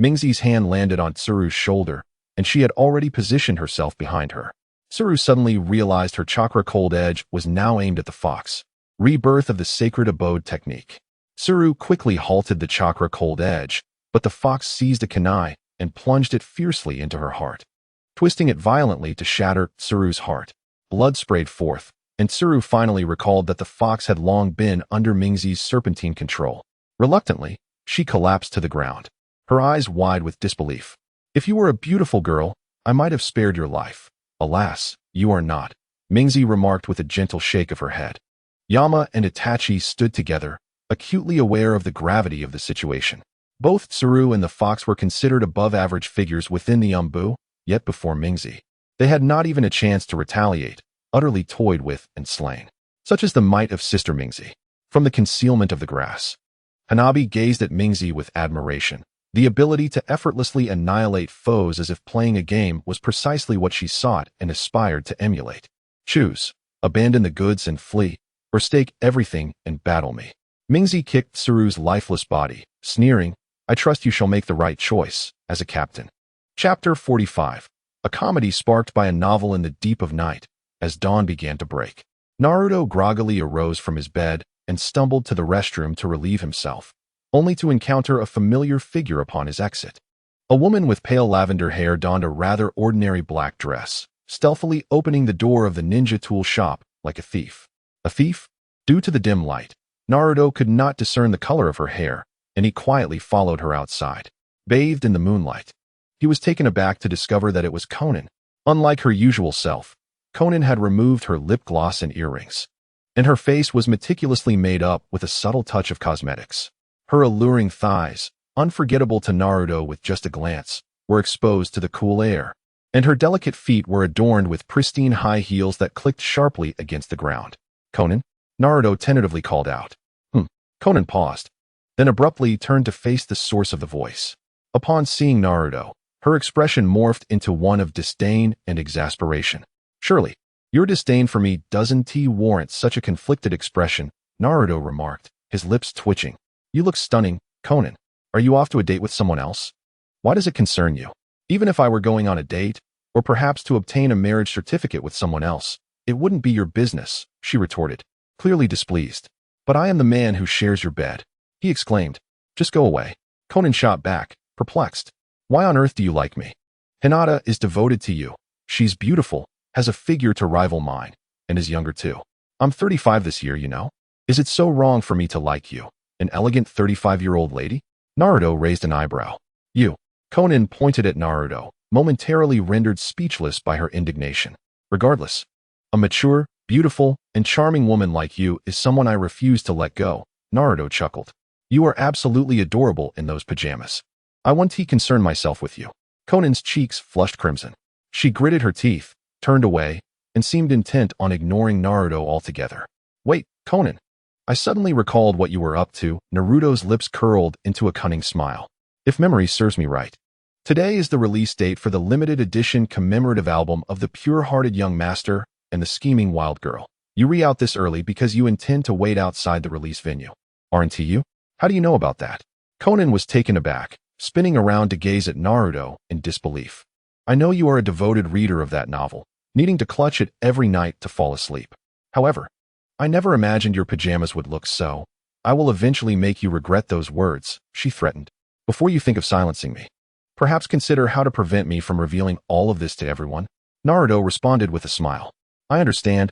Mingzi's hand landed on Tsuru's shoulder, and she had already positioned herself behind her. Tsuru suddenly realized her chakra cold edge was now aimed at the fox. Rebirth of the sacred abode technique. Tsuru quickly halted the chakra cold edge, but the fox seized a kunai and plunged it fiercely into her heart, twisting it violently to shatter Tsuru's heart. Blood sprayed forth, and Tsuru finally recalled that the fox had long been under Mingzi's serpentine control. Reluctantly, she collapsed to the ground, her eyes wide with disbelief. "If you were a beautiful girl, I might have spared your life. Alas, you are not," Mingzi remarked with a gentle shake of her head. Yama and Itachi stood together, acutely aware of the gravity of the situation. Both Tsuru and the fox were considered above-average figures within the Umbu, yet before Mingzi, they had not even a chance to retaliate, utterly toyed with and slain. Such is the might of Sister Mingzi. From the concealment of the grass, Hanabi gazed at Mingzi with admiration. The ability to effortlessly annihilate foes as if playing a game was precisely what she sought and aspired to emulate. "Choose, abandon the goods and flee, or stake everything and battle me." Mingzi kicked Tsuru's lifeless body, sneering, "I trust you shall make the right choice, as a captain." Chapter 45. A comedy sparked by a novel in the deep of night. As dawn began to break, Naruto groggily arose from his bed and stumbled to the restroom to relieve himself, only to encounter a familiar figure upon his exit. A woman with pale lavender hair donned a rather ordinary black dress, stealthily opening the door of the ninja tool shop like a thief. A thief? Due to the dim light, Naruto could not discern the color of her hair, and he quietly followed her outside. Bathed in the moonlight, he was taken aback to discover that it was Konan. Unlike her usual self, Konan had removed her lip gloss and earrings, and her face was meticulously made up with a subtle touch of cosmetics. Her alluring thighs, unforgettable to Naruto with just a glance, were exposed to the cool air, and her delicate feet were adorned with pristine high heels that clicked sharply against the ground. "Konan?" Naruto tentatively called out. Konan paused, then abruptly turned to face the source of the voice. Upon seeing Naruto, her expression morphed into one of disdain and exasperation. "Surely, your disdain for me doesn't warrant such a conflicted expression," Naruto remarked, his lips twitching. "You look stunning, Konan. Are you off to a date with someone else? Why does it concern you? Even if I were going on a date, or perhaps to obtain a marriage certificate with someone else, it wouldn't be your business," she retorted, clearly displeased. "But I am the man who shares your bed," he exclaimed. "Just go away." Konan shot back, perplexed. "Why on earth do you like me? Hinata is devoted to you. She's beautiful, has a figure to rival mine, and is younger too. I'm 35 this year, you know. Is it so wrong for me to like you, an elegant 35-year-old lady?" Naruto raised an eyebrow. "You." Konan pointed at Naruto, momentarily rendered speechless by her indignation. "Regardless, a mature, beautiful, and charming woman like you is someone I refuse to let go," Naruto chuckled. "You are absolutely adorable in those pajamas. I want to concern myself with you." Conan's cheeks flushed crimson. She gritted her teeth, turned away, and seemed intent on ignoring Naruto altogether. Wait, Conan. I suddenly recalled what you were up to. Naruto's lips curled into a cunning smile. If memory serves me right. Today is the release date for the limited edition commemorative album of the pure-hearted young master and the scheming wild girl. You re-out this early because you intend to wait outside the release venue. Aren't you? How do you know about that? Conan was taken aback, spinning around to gaze at Naruto in disbelief. I know you are a devoted reader of that novel, needing to clutch it every night to fall asleep. However, I never imagined your pajamas would look so. I will eventually make you regret those words, she threatened. Before you think of silencing me, perhaps consider how to prevent me from revealing all of this to everyone. Naruto responded with a smile. I understand.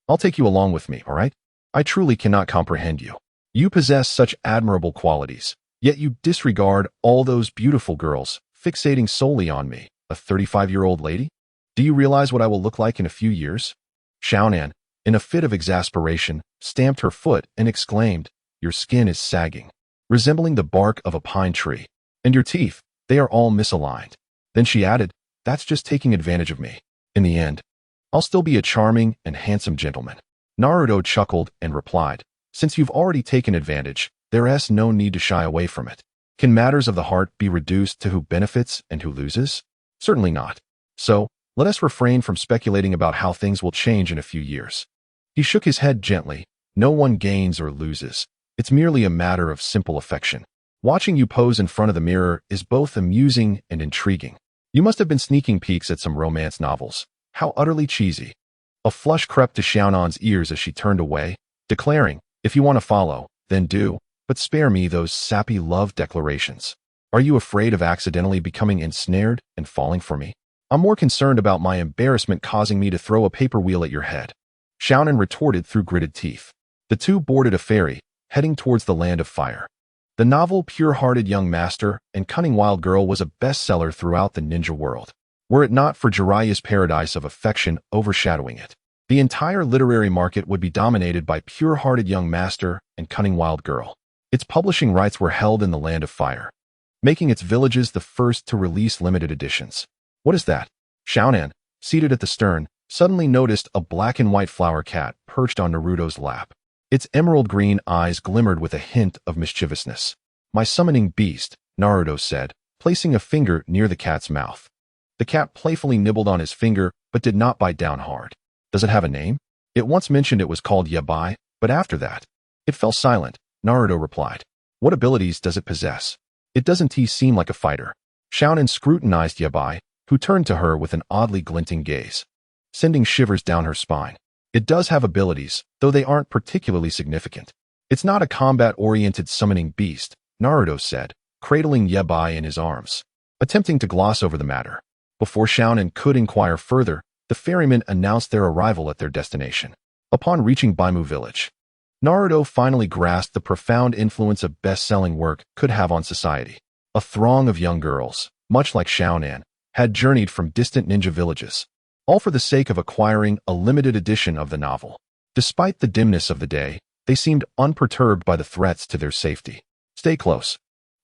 I'll take you along with me, all right? I truly cannot comprehend you. You possess such admirable qualities, yet you disregard all those beautiful girls, fixating solely on me, a 35-year-old lady? Do you realize what I will look like in a few years? Xiaonan, in a fit of exasperation, stamped her foot and exclaimed, Your skin is sagging, resembling the bark of a pine tree, and your teeth, they are all misaligned. Then she added, That's just taking advantage of me. In the end, I'll still be a charming and handsome gentleman. Naruto chuckled and replied, Since you've already taken advantage, there's no need to shy away from it. Can matters of the heart be reduced to who benefits and who loses? Certainly not. So, let us refrain from speculating about how things will change in a few years. He shook his head gently. No one gains or loses. It's merely a matter of simple affection. Watching you pose in front of the mirror is both amusing and intriguing. You must have been sneaking peeks at some romance novels. How utterly cheesy. A flush crept to Xiaonan's ears as she turned away, declaring, If you want to follow, then do, but spare me those sappy love declarations. Are you afraid of accidentally becoming ensnared and falling for me? I'm more concerned about my embarrassment causing me to throw a paper wheel at your head. Xiaonan retorted through gritted teeth. The two boarded a ferry, heading towards the land of fire. The novel Pure-Hearted Young Master and Cunning Wild Girl was a bestseller throughout the ninja world. Were it not for Jiraiya's paradise of affection overshadowing it, the entire literary market would be dominated by Pure-Hearted Young Master and Cunning Wild Girl. Its publishing rights were held in the Land of Fire, making its villages the first to release limited editions. What is that? Xiaonan, seated at the stern, suddenly noticed a black and white flower cat perched on Naruto's lap. Its emerald green eyes glimmered with a hint of mischievousness. My summoning beast, Naruto said, placing a finger near the cat's mouth. The cat playfully nibbled on his finger, but did not bite down hard. Does it have a name? It once mentioned it was called Yabai, but after that, it fell silent, Naruto replied. What abilities does it possess? It doesn't seem like a fighter. Xiaonan scrutinized Yabai, who turned to her with an oddly glinting gaze, sending shivers down her spine. It does have abilities, though they aren't particularly significant. It's not a combat-oriented summoning beast, Naruto said, cradling Yabai in his arms, attempting to gloss over the matter. Before Xiaonan could inquire further, the ferrymen announced their arrival at their destination. Upon reaching Baimu village, Naruto finally grasped the profound influence a best-selling work could have on society. A throng of young girls, much like Xiaonan, had journeyed from distant ninja villages, all for the sake of acquiring a limited edition of the novel. Despite the dimness of the day, they seemed unperturbed by the threats to their safety. Stay close.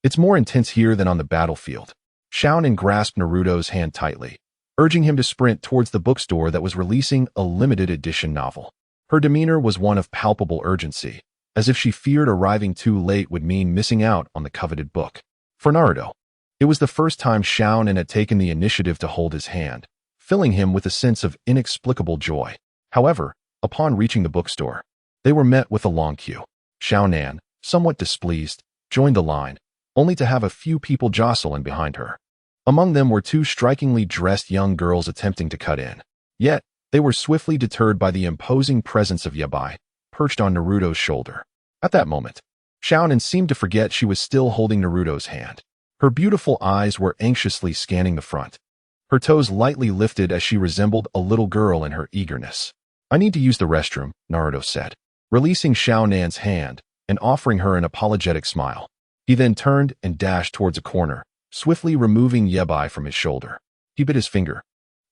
It's more intense here than on the battlefield. Xiaonan grasped Naruto's hand tightly, urging him to sprint towards the bookstore that was releasing a limited edition novel. Her demeanor was one of palpable urgency, as if she feared arriving too late would mean missing out on the coveted book. For Naruto, it was the first time Xiaonan had taken the initiative to hold his hand, filling him with a sense of inexplicable joy. However, upon reaching the bookstore, they were met with a long queue. Xiaonan, somewhat displeased, joined the line, only to have a few people jostle in behind her. Among them were two strikingly dressed young girls attempting to cut in. Yet, they were swiftly deterred by the imposing presence of Yabai, perched on Naruto's shoulder. At that moment, Xiaonan seemed to forget she was still holding Naruto's hand. Her beautiful eyes were anxiously scanning the front. Her toes lightly lifted as she resembled a little girl in her eagerness. I need to use the restroom, Naruto said, releasing Xiaonan's hand and offering her an apologetic smile. He then turned and dashed towards a corner, swiftly removing Yabai from his shoulder. He bit his finger,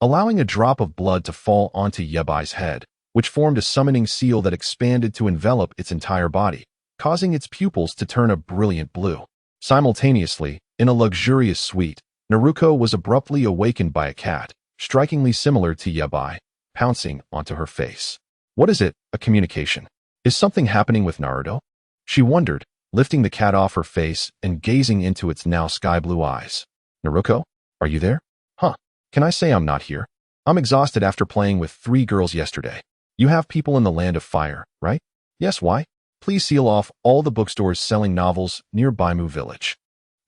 allowing a drop of blood to fall onto Yabai's head, which formed a summoning seal that expanded to envelop its entire body, causing its pupils to turn a brilliant blue. Simultaneously, in a luxurious suite, Naruto was abruptly awakened by a cat, strikingly similar to Yabai, pouncing onto her face. What is it? A communication. Is something happening with Naruto? She wondered, lifting the cat off her face and gazing into its now sky-blue eyes. Naruto, are you there? Huh. Can I say I'm not here? I'm exhausted after playing with 3 girls yesterday. You have people in the land of fire, right? Yes, why? Please seal off all the bookstores selling novels near Baimu village.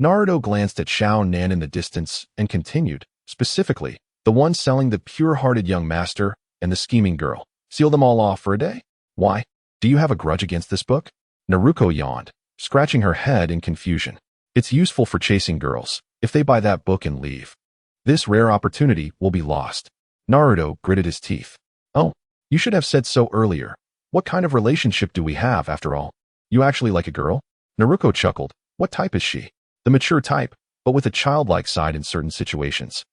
Naruto glanced at Xiao Nan in the distance and continued, specifically, the one selling the pure-hearted young master and the scheming girl. Seal them all off for a day? Why? Do you have a grudge against this book? Naruto yawned, scratching her head in confusion. It's useful for chasing girls, if they buy that book and leave. This rare opportunity will be lost. Naruto gritted his teeth. Oh, you should have said so earlier. What kind of relationship do we have, after all? You actually like a girl? Naruto chuckled. What type is she? The mature type, but with a childlike side in certain situations.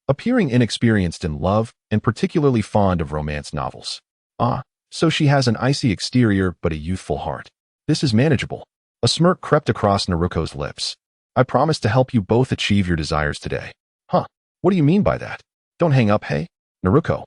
Appearing inexperienced in love and particularly fond of romance novels. Ah, so she has an icy exterior but a youthful heart. This is manageable. A smirk crept across Naruto's lips. I promise to help you both achieve your desires today. Huh, what do you mean by that? Don't hang up, hey? Naruto.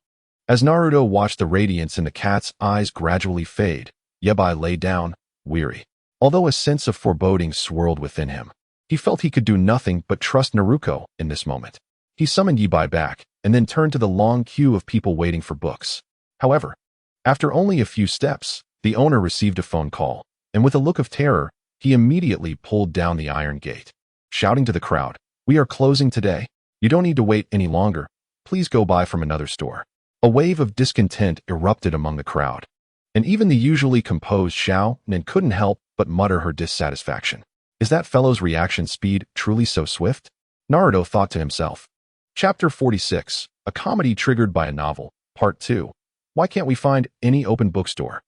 As Naruto watched the radiance in the cat's eyes gradually fade, Yabai lay down, weary. Although a sense of foreboding swirled within him, he felt he could do nothing but trust Naruto in this moment. He summoned Yabai back, and then turned to the long queue of people waiting for books. However, after only a few steps, the owner received a phone call, and with a look of terror, he immediately pulled down the iron gate, shouting to the crowd, "We are closing today. You don't need to wait any longer. Please go buy from another store." A wave of discontent erupted among the crowd, and even the usually composed Xiao Nan couldn't help but mutter her dissatisfaction. Is that fellow's reaction speed truly so swift? Naruto thought to himself. Chapter 46, a comedy triggered by a novel, Part 2. Why can't we find any open bookstore?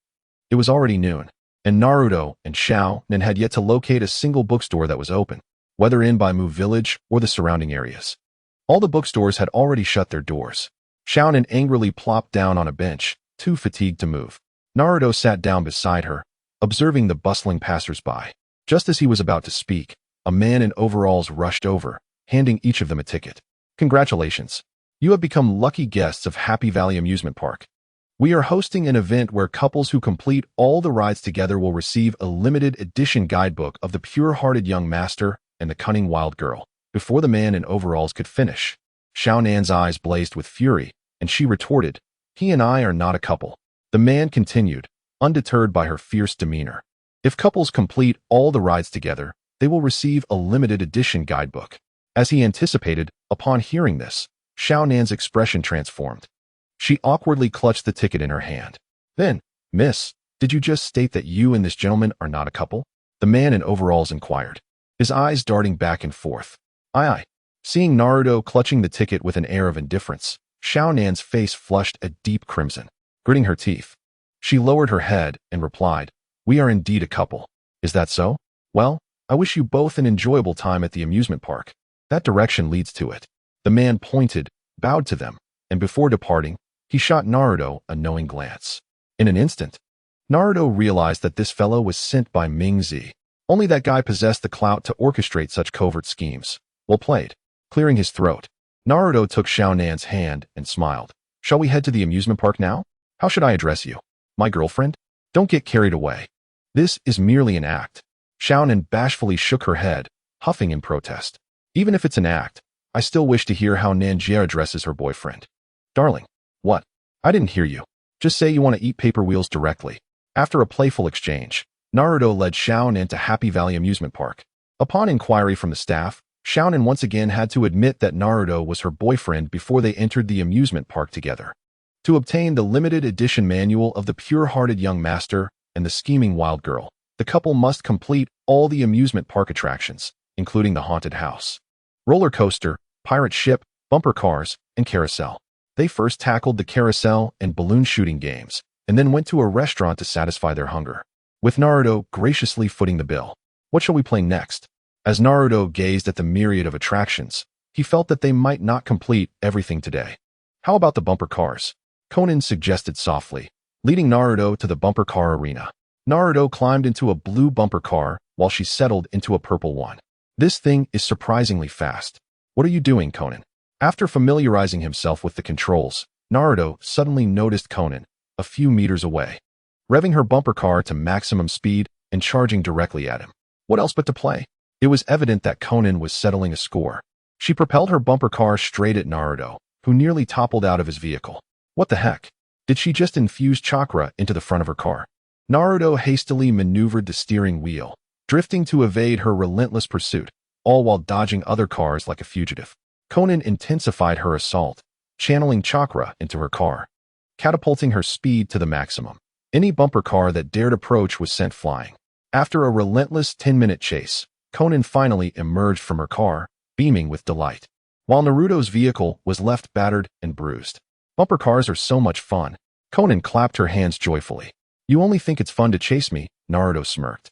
It was already noon, and Naruto and Xiao Nan had yet to locate a single bookstore that was open, whether in Baimu village or the surrounding areas. All the bookstores had already shut their doors. Xiao Nan angrily plopped down on a bench, too fatigued to move. Naruto sat down beside her, observing the bustling passers-by. Just as he was about to speak, a man in overalls rushed over, handing each of them a ticket. Congratulations. You have become lucky guests of Happy Valley Amusement Park. We are hosting an event where couples who complete all the rides together will receive a limited edition guidebook of the pure-hearted young master and the cunning wild girl. Before the man in overalls could finish, Xiao Nan's eyes blazed with fury, and she retorted, "He and I are not a couple." The man continued, undeterred by her fierce demeanor. If couples complete all the rides together, they will receive a limited edition guidebook. As he anticipated, upon hearing this, Xiao Nan's expression transformed. She awkwardly clutched the ticket in her hand. Then, "Miss, did you just state that you and this gentleman are not a couple?" The man in overalls inquired, his eyes darting back and forth. Aye. Seeing Naruto clutching the ticket with an air of indifference, Xiao Nan's face flushed a deep crimson. Gritting her teeth, she lowered her head and replied, "We are indeed a couple. Is that so? Well, I wish you both an enjoyable time at the amusement park. That direction leads to it." The man pointed, bowed to them, and before departing, he shot Naruto a knowing glance. In an instant, Naruto realized that this fellow was sent by Ming-Zi. Only that guy possessed the clout to orchestrate such covert schemes. Well played. Clearing his throat, Naruto took Xiao Nan's hand and smiled. "Shall we head to the amusement park now? How should I address you? My girlfriend? Don't get carried away. This is merely an act." Xiao Nan bashfully shook her head, huffing in protest. "Even if it's an act, I still wish to hear how Nanjia addresses her boyfriend." "Darling." "What? I didn't hear you. Just say you want to eat paper wheels directly." After a playful exchange, Naruto led Xiao Nan to Happy Valley Amusement Park. Upon inquiry from the staff, Xiao Nan once again had to admit that Naruto was her boyfriend before they entered the amusement park together. To obtain the limited edition manual of the pure-hearted young master and the scheming wild girl, the couple must complete all the amusement park attractions, including the haunted house, roller coaster, pirate ship, bumper cars, and carousel. They first tackled the carousel and balloon shooting games, and then went to a restaurant to satisfy their hunger, with Naruto graciously footing the bill. What shall we play next? As Naruto gazed at the myriad of attractions, he felt that they might not complete everything today. How about the bumper cars? Konan suggested softly, leading Naruto to the bumper car arena. Naruto climbed into a blue bumper car while she settled into a purple one. This thing is surprisingly fast. What are you doing, Conan? After familiarizing himself with the controls, Naruto suddenly noticed Conan, a few meters away, revving her bumper car to maximum speed and charging directly at him. What else but to play? It was evident that Conan was settling a score. She propelled her bumper car straight at Naruto, who nearly toppled out of his vehicle. What the heck? Did she just infuse chakra into the front of her car? Naruto hastily maneuvered the steering wheel, drifting to evade her relentless pursuit, all while dodging other cars like a fugitive. Conan intensified her assault, channeling chakra into her car, catapulting her speed to the maximum. Any bumper car that dared approach was sent flying. After a relentless 10-minute chase, Conan finally emerged from her car, beaming with delight, while Naruto's vehicle was left battered and bruised. Bumper cars are so much fun. Conan clapped her hands joyfully. You only think it's fun to chase me, Naruto smirked.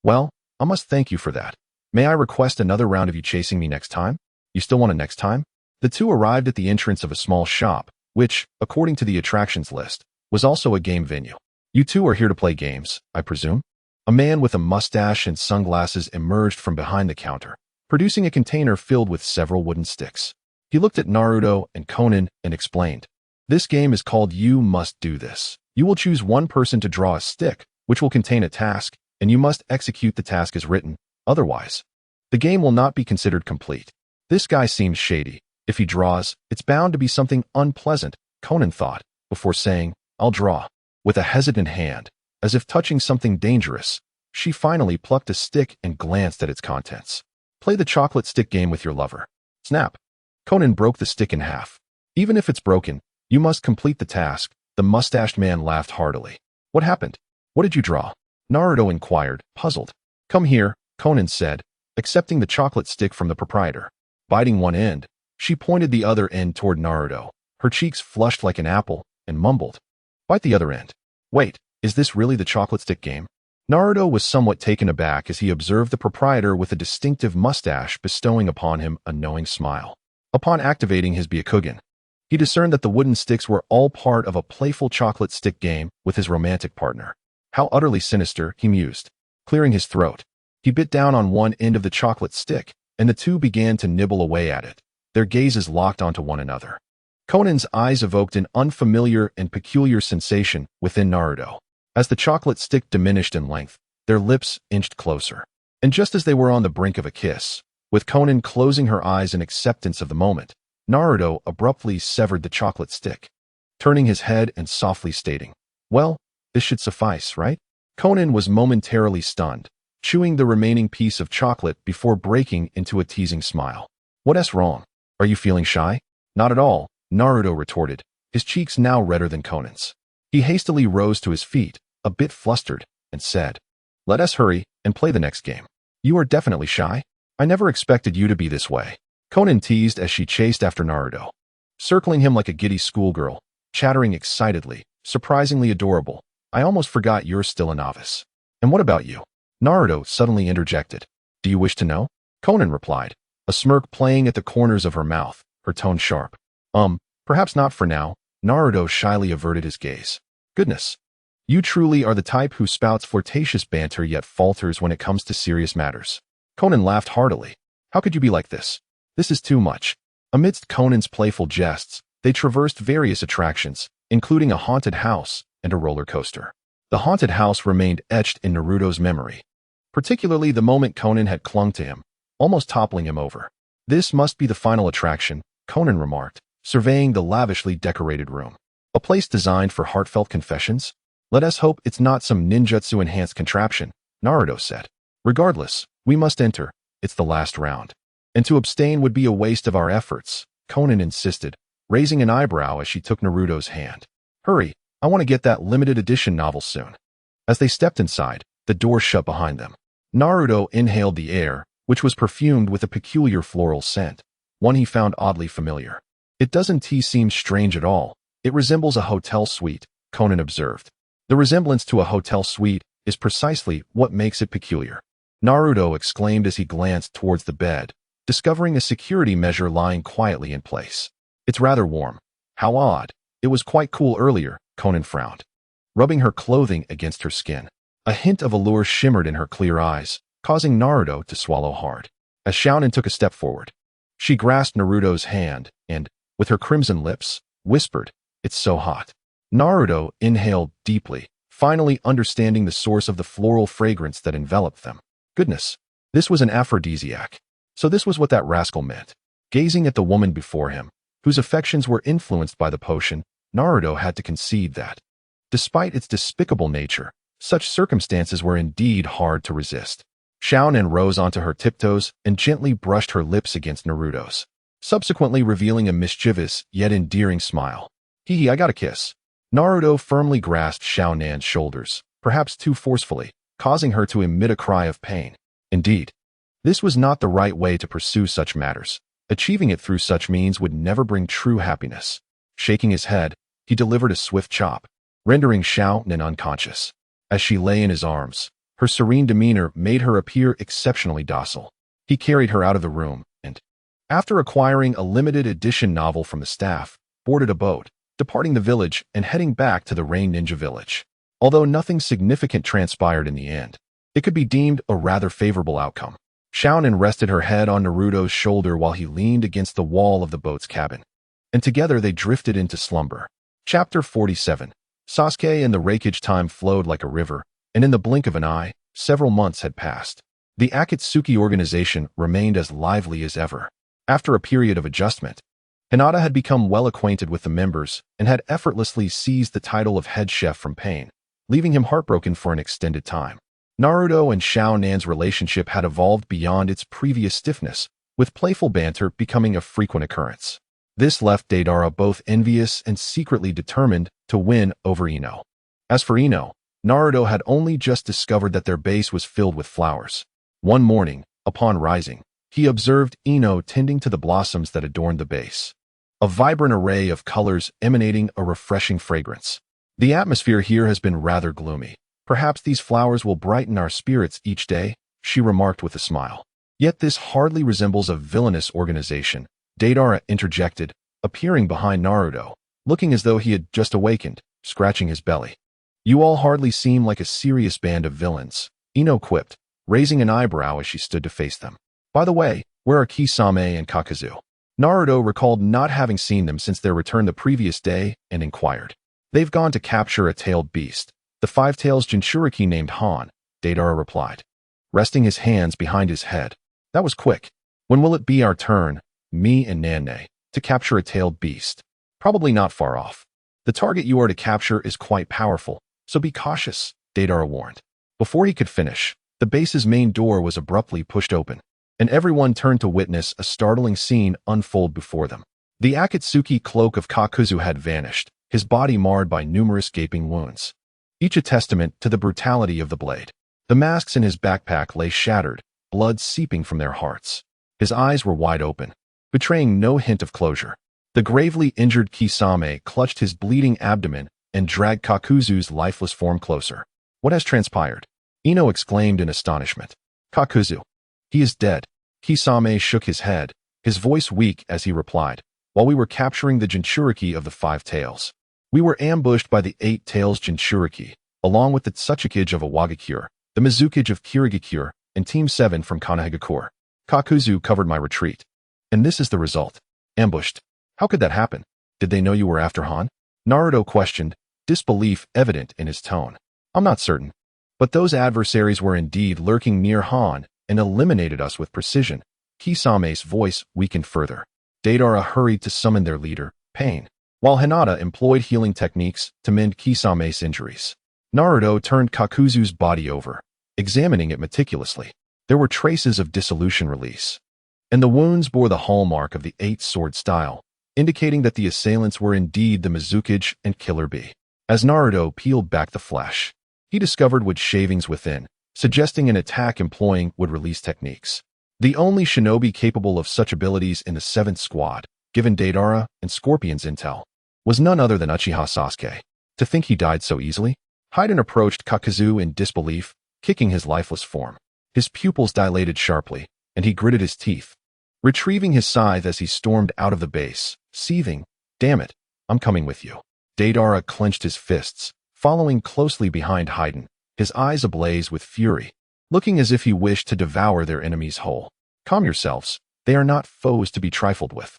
Well, I must thank you for that. May I request another round of you chasing me next time? You still want a next time? The two arrived at the entrance of a small shop, which, according to the attractions list, was also a game venue. You two are here to play games, I presume? A man with a mustache and sunglasses emerged from behind the counter, producing a container filled with several wooden sticks. He looked at Naruto and Conan and explained, "This game is called You Must Do This. You will choose one person to draw a stick, which will contain a task, and you must execute the task as written. Otherwise, the game will not be considered complete." This guy seems shady. If he draws, it's bound to be something unpleasant, Conan thought, before saying, "I'll draw." With a hesitant hand, as if touching something dangerous, she finally plucked a stick and glanced at its contents. Play the chocolate stick game with your lover. Snap. Conan broke the stick in half. Even if it's broken, you must complete the task. The mustached man laughed heartily. What happened? What did you draw? Naruto inquired, puzzled. Come here, Conan said, accepting the chocolate stick from the proprietor. Biting one end, she pointed the other end toward Naruto. Her cheeks flushed like an apple, and mumbled, "Bite the other end." Wait, is this really the chocolate stick game? Naruto was somewhat taken aback as he observed the proprietor with a distinctive mustache bestowing upon him a knowing smile. Upon activating his Byakugan, he discerned that the wooden sticks were all part of a playful chocolate stick game with his romantic partner. How utterly sinister, he mused. Clearing his throat, he bit down on one end of the chocolate stick, and the two began to nibble away at it, their gazes locked onto one another. Conan's eyes evoked an unfamiliar and peculiar sensation within Naruto. As the chocolate stick diminished in length, their lips inched closer. And just as they were on the brink of a kiss, with Conan closing her eyes in acceptance of the moment, Naruto abruptly severed the chocolate stick, turning his head and softly stating, "Well, this should suffice, right?" Conan was momentarily stunned, chewing the remaining piece of chocolate before breaking into a teasing smile. "What's wrong? Are you feeling shy?" "Not at all," Naruto retorted, his cheeks now redder than Conan's. He hastily rose to his feet, a bit flustered, and said, "Let us hurry and play the next game. You are definitely shy? I never expected you to be this way," Conan teased as she chased after Naruto, circling him like a giddy schoolgirl, chattering excitedly, surprisingly adorable. "I almost forgot you're still a novice." "And what about you?" Naruto suddenly interjected. "Do you wish to know?" Conan replied, a smirk playing at the corners of her mouth, her tone sharp. Perhaps not for now." Naruto shyly averted his gaze. "Goodness. You truly are the type who spouts flirtatious banter yet falters when it comes to serious matters." Conan laughed heartily. "How could you be like this? This is too much." Amidst Conan's playful jests, they traversed various attractions, including a haunted house and a roller coaster. The haunted house remained etched in Naruto's memory, particularly the moment Conan had clung to him, almost toppling him over. "This must be the final attraction," Conan remarked, surveying the lavishly decorated room. "A place designed for heartfelt confessions? Let us hope it's not some ninjutsu-enhanced contraption," Naruto said. "Regardless, we must enter. It's the last round. And to abstain would be a waste of our efforts," Conan insisted, raising an eyebrow as she took Naruto's hand. "Hurry, I want to get that limited edition novel soon." As they stepped inside, the door shut behind them. Naruto inhaled the air, which was perfumed with a peculiar floral scent, one he found oddly familiar. "It doesn't seem strange at all. It resembles a hotel suite," Conan observed. "The resemblance to a hotel suite is precisely what makes it peculiar," Naruto exclaimed as he glanced towards the bed, discovering a security measure lying quietly in place. "It's rather warm." "How odd. It was quite cool earlier," Conan frowned, rubbing her clothing against her skin. A hint of allure shimmered in her clear eyes, causing Naruto to swallow hard. As Shounen took a step forward, She grasped Naruto's hand and, with her crimson lips, whispered, "It's so hot." Naruto inhaled deeply, finally understanding the source of the floral fragrance that enveloped them. Goodness, this was an aphrodisiac. So this was what that rascal meant. Gazing at the woman before him, whose affections were influenced by the potion, Naruto had to concede that, despite its despicable nature, such circumstances were indeed hard to resist. Chunin rose onto her tiptoes and gently brushed her lips against Naruto's, subsequently revealing a mischievous yet endearing smile. "Hee, I got a kiss." Naruto firmly grasped Chunin's shoulders, perhaps too forcefully, causing her to emit a cry of pain. Indeed, this was not the right way to pursue such matters. Achieving it through such means would never bring true happiness. Shaking his head, he delivered a swift chop, rendering Chunin unconscious. As she lay in his arms, her serene demeanor made her appear exceptionally docile. He carried her out of the room and, after acquiring a limited edition novel from the staff, boarded a boat, departing the village and heading back to the Rain Ninja village. Although nothing significant transpired in the end, it could be deemed a rather favorable outcome. Chunin rested her head on Naruto's shoulder while he leaned against the wall of the boat's cabin, and together they drifted into slumber. Chapter 47. Sasuke and the Raikage. Time flowed like a river, and in the blink of an eye, several months had passed. The Akatsuki organization remained as lively as ever. After a period of adjustment, Hinata had become well acquainted with the members and had effortlessly seized the title of head chef from Pain, leaving him heartbroken for an extended time. Naruto and Chunin's relationship had evolved beyond its previous stiffness, with playful banter becoming a frequent occurrence. This left Deidara both envious and secretly determined to win over Ino. As for Ino, Naruto had only just discovered that their base was filled with flowers. One morning, upon rising, he observed Ino tending to the blossoms that adorned the base, a vibrant array of colors emanating a refreshing fragrance. "The atmosphere here has been rather gloomy. Perhaps these flowers will brighten our spirits each day," she remarked with a smile. "Yet this hardly resembles a villainous organization," Deidara interjected, appearing behind Naruto, looking as though he had just awakened, scratching his belly. "You all hardly seem like a serious band of villains," Ino quipped, raising an eyebrow as she stood to face them. "By the way, where are Kisame and Kakuzu?" Naruto recalled not having seen them since their return the previous day and inquired. "They've gone to capture a tailed beast, the five-tails Jinchuriki named Han," Deidara replied, resting his hands behind his head. "That was quick. When will it be our turn, me and Nane, to capture a tailed beast?" "Probably not far off. The target you are to capture is quite powerful, so be cautious," Deidara warned. Before he could finish, the base's main door was abruptly pushed open, and everyone turned to witness a startling scene unfold before them. The Akatsuki cloak of Kakuzu had vanished, his body marred by numerous gaping wounds, each a testament to the brutality of the blade. The masks in his backpack lay shattered, blood seeping from their hearts. His eyes were wide open, betraying no hint of closure. The gravely injured Kisame clutched his bleeding abdomen and dragged Kakuzu's lifeless form closer. "What has transpired?" Ino exclaimed in astonishment. "Kakuzu. He is dead." Kisame shook his head, his voice weak as he replied, "While we were capturing the Jinchuriki of the Five Tails, we were ambushed by the Eight Tails Jinchuriki, along with the Tsuchikage of Awagakure, the Mizukage of Kirigakure, and Team 7 from Konohagakure. Kakuzu covered my retreat. And this is the result. Ambushed. How could that happen? Did they know you were after Han?" Naruto questioned, disbelief evident in his tone. "I'm not certain. But those adversaries were indeed lurking near Han and eliminated us with precision." Kisame's voice weakened further. Deidara hurried to summon their leader, Pain, while Hinata employed healing techniques to mend Kisame's injuries. Naruto turned Kakuzu's body over, examining it meticulously. There were traces of dissolution release, and the wounds bore the hallmark of the eight-sword style, indicating that the assailants were indeed the Mizukage and Killer Bee. As Naruto peeled back the flesh, he discovered wood shavings within, suggesting an attack employing wood-release techniques. The only shinobi capable of such abilities in the 7th Squad, given Deidara and Scorpion's intel, was none other than Uchiha Sasuke. To think he died so easily? Haiden approached Kakuzu in disbelief, kicking his lifeless form. His pupils dilated sharply, and he gritted his teeth, retrieving his scythe as he stormed out of the base, seething, "Damn it, I'm coming with you." Deidara clenched his fists, following closely behind Haiden, his eyes ablaze with fury, looking as if he wished to devour their enemies whole. "Calm yourselves," They are not foes to be trifled with.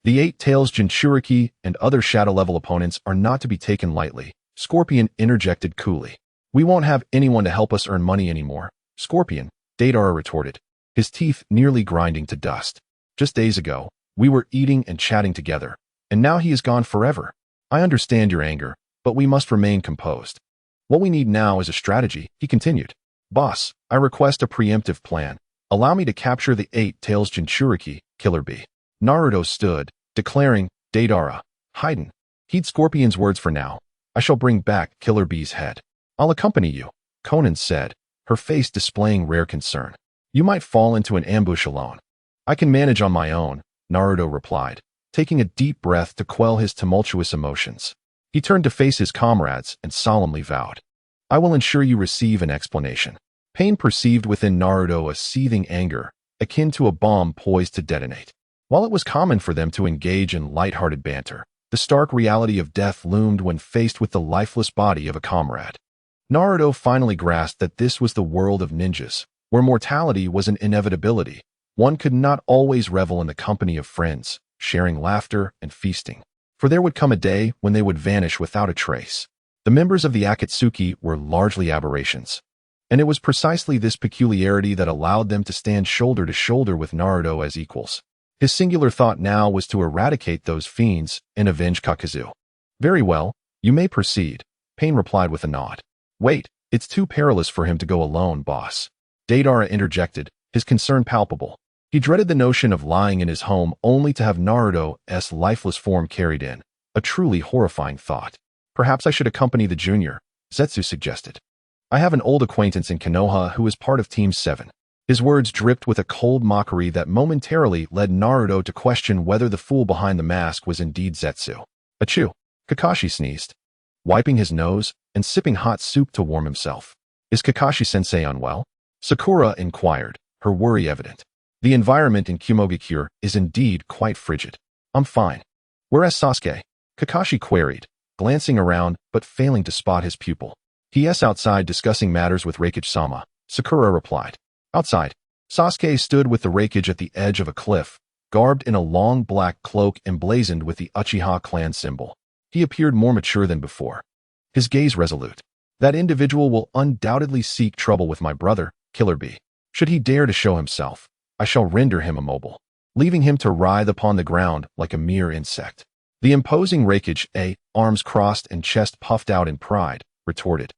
The Eight Tails Jinchuriki and other shadow-level opponents are not to be taken lightly, Scorpion interjected coolly. We won't have anyone to help us earn money anymore, Scorpion, Deidara retorted, his teeth nearly grinding to dust. Just days ago, we were eating and chatting together, and now he is gone forever. I understand your anger, but we must remain composed. What we need now is a strategy, he continued. Boss, I request a preemptive plan. Allow me to capture the Eight Tails Jinchuriki, Killer Bee. Naruto stood, declaring, Deidara, Haiden. Heed Scorpion's words for now. I shall bring back Killer Bee's head. I'll accompany you, Konan said, her face displaying rare concern. You might fall into an ambush alone. I can manage on my own, Naruto replied, taking a deep breath to quell his tumultuous emotions. He turned to face his comrades and solemnly vowed, I will ensure you receive an explanation. Pain perceived within Naruto a seething anger, akin to a bomb poised to detonate. While it was common for them to engage in light-hearted banter, the stark reality of death loomed when faced with the lifeless body of a comrade. Naruto finally grasped that this was the world of ninjas, where mortality was an inevitability. One could not always revel in the company of friends, sharing laughter and feasting, for there would come a day when they would vanish without a trace. The members of the Akatsuki were largely aberrations, and it was precisely this peculiarity that allowed them to stand shoulder to shoulder with Naruto as equals. His singular thought now was to eradicate those fiends and avenge Kakazu. Very well, you may proceed, Pain replied with a nod. Wait, it's too perilous for him to go alone, boss. Deidara interjected, his concern palpable. He dreaded the notion of lying in his home only to have Naruto's lifeless form carried in, a truly horrifying thought. Perhaps I should accompany the junior, Zetsu suggested. I have an old acquaintance in Konoha who is part of Team 7. His words dripped with a cold mockery that momentarily led Naruto to question whether the fool behind the mask was indeed Zetsu. Achoo! Kakashi sneezed, wiping his nose and sipping hot soup to warm himself. Is Kakashi-sensei unwell? Sakura inquired, her worry evident. The environment in Kumogakure is indeed quite frigid. I'm fine. Whereas Sasuke? Kakashi queried, glancing around but failing to spot his pupil. He is outside discussing matters with Raikage-sama, Sakura replied. Outside, Sasuke stood with the Raikage at the edge of a cliff, garbed in a long black cloak emblazoned with the Uchiha clan symbol. He appeared more mature than before, his gaze resolute. That individual will undoubtedly seek trouble with my brother, Killer Bee. Should he dare to show himself, I shall render him immobile, leaving him to writhe upon the ground like a mere insect. The imposing Raikage, arms crossed and chest puffed out in pride, retorted.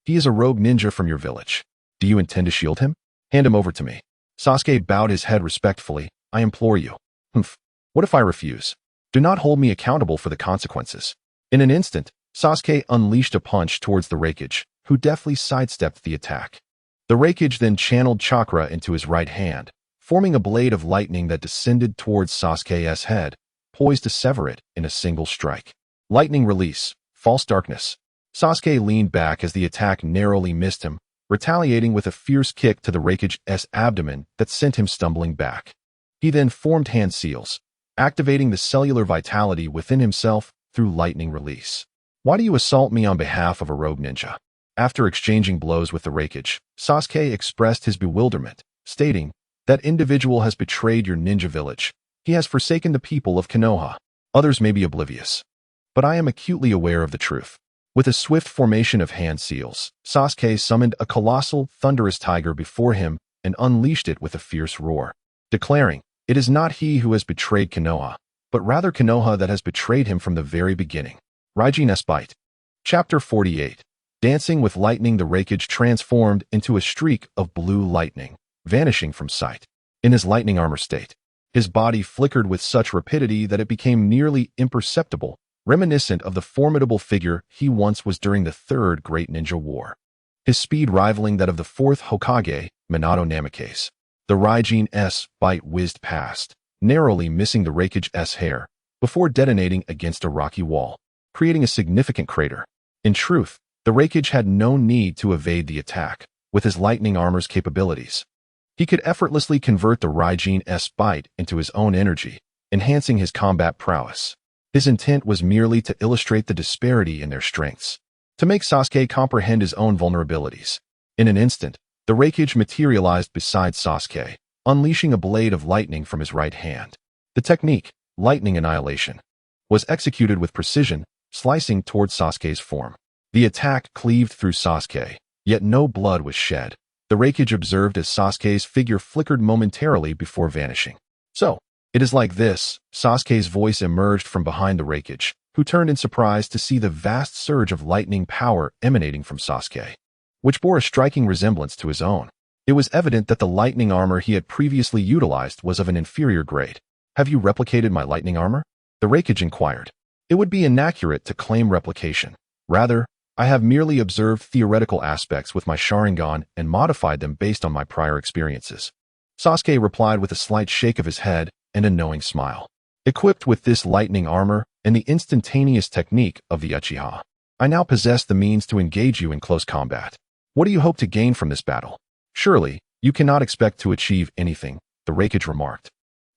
He is a rogue ninja from your village. Do you intend to shield him? Hand him over to me. Sasuke bowed his head respectfully. I implore you. Humph. What if I refuse? Do not hold me accountable for the consequences. In an instant, Sasuke unleashed a punch towards the Raikage, who deftly sidestepped the attack. The Raikage then channeled chakra into his right hand, forming a blade of lightning that descended towards Sasuke's head, poised to sever it in a single strike. Lightning release, false darkness. Sasuke leaned back as the attack narrowly missed him, retaliating with a fierce kick to the Raikage's abdomen that sent him stumbling back. He then formed hand seals, activating the cellular vitality within himself through lightning release. Why do you assault me on behalf of a rogue ninja? After exchanging blows with the Raikage, Sasuke expressed his bewilderment, stating, that individual has betrayed your ninja village. He has forsaken the people of Konoha. Others may be oblivious, but I am acutely aware of the truth. With a swift formation of hand seals, Sasuke summoned a colossal, thunderous tiger before him and unleashed it with a fierce roar, declaring, it is not he who has betrayed Konoha, but rather Konoha that has betrayed him from the very beginning. Raijin's Bite. Chapter 48. Dancing with lightning, the Raikage transformed into a streak of blue lightning, vanishing from sight. In his lightning armor state, his body flickered with such rapidity that it became nearly imperceptible, reminiscent of the formidable figure he once was during the Third Great Ninja War. His speed rivaling that of the Fourth Hokage, Minato Namikaze. The Raijin's bite whizzed past, narrowly missing the Raikage's hair, before detonating against a rocky wall, creating a significant crater. In truth, the Raikage had no need to evade the attack, with his lightning armor's capabilities. He could effortlessly convert the Raijin's bite into his own energy, enhancing his combat prowess. His intent was merely to illustrate the disparity in their strengths, to make Sasuke comprehend his own vulnerabilities. In an instant, the Raikage materialized beside Sasuke, unleashing a blade of lightning from his right hand. The technique, lightning annihilation, was executed with precision, slicing towards Sasuke's form. The attack cleaved through Sasuke, yet no blood was shed. The Raikage observed as Sasuke's figure flickered momentarily before vanishing. So, it is like this, Sasuke's voice emerged from behind the Raikage, who turned in surprise to see the vast surge of lightning power emanating from Sasuke, which bore a striking resemblance to his own. It was evident that the lightning armor he had previously utilized was of an inferior grade. "Have you replicated my lightning armor?" the Raikage inquired. "It would be inaccurate to claim replication. Rather, I have merely observed theoretical aspects with my Sharingan and modified them based on my prior experiences." Sasuke replied with a slight shake of his head and a knowing smile. "Equipped with this lightning armor and the instantaneous technique of the Uchiha, I now possess the means to engage you in close combat. What do you hope to gain from this battle?" "Surely, you cannot expect to achieve anything," the Raikage remarked,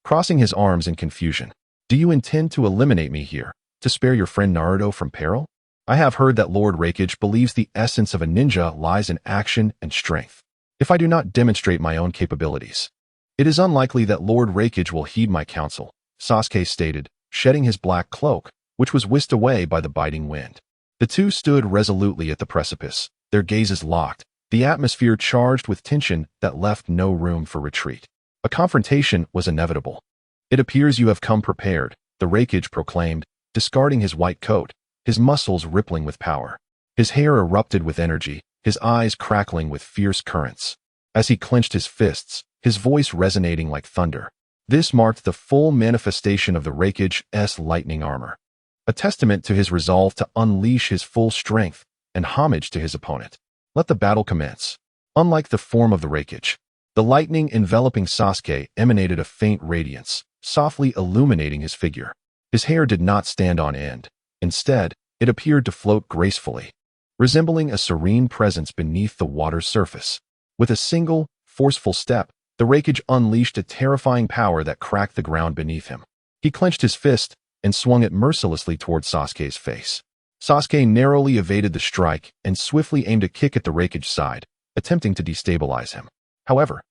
crossing his arms in confusion. "Do you intend to eliminate me here, to spare your friend Naruto from peril? I have heard that Lord Raikage believes the essence of a ninja lies in action and strength. If I do not demonstrate my own capabilities, it is unlikely that Lord Raikage will heed my counsel," Sasuke stated, shedding his black cloak, which was whisked away by the biting wind. The two stood resolutely at the precipice, their gazes locked, the atmosphere charged with tension that left no room for retreat. A confrontation was inevitable. "It appears you have come prepared," the Raikage proclaimed, discarding his white coat, his muscles rippling with power. His hair erupted with energy, his eyes crackling with fierce currents. As he clenched his fists, his voice resonating like thunder. This marked the full manifestation of the Raikage's lightning armor, a testament to his resolve to unleash his full strength and homage to his opponent. Let the battle commence. Unlike the form of the Raikage, the lightning enveloping Sasuke emanated a faint radiance, softly illuminating his figure. His hair did not stand on end. Instead, it appeared to float gracefully, resembling a serene presence beneath the water's surface. With a single, forceful step, the Raikage unleashed a terrifying power that cracked the ground beneath him. He clenched his fist and swung it mercilessly towards Sasuke's face. Sasuke narrowly evaded the strike and swiftly aimed a kick at the Raikage's side, attempting to destabilize him. However,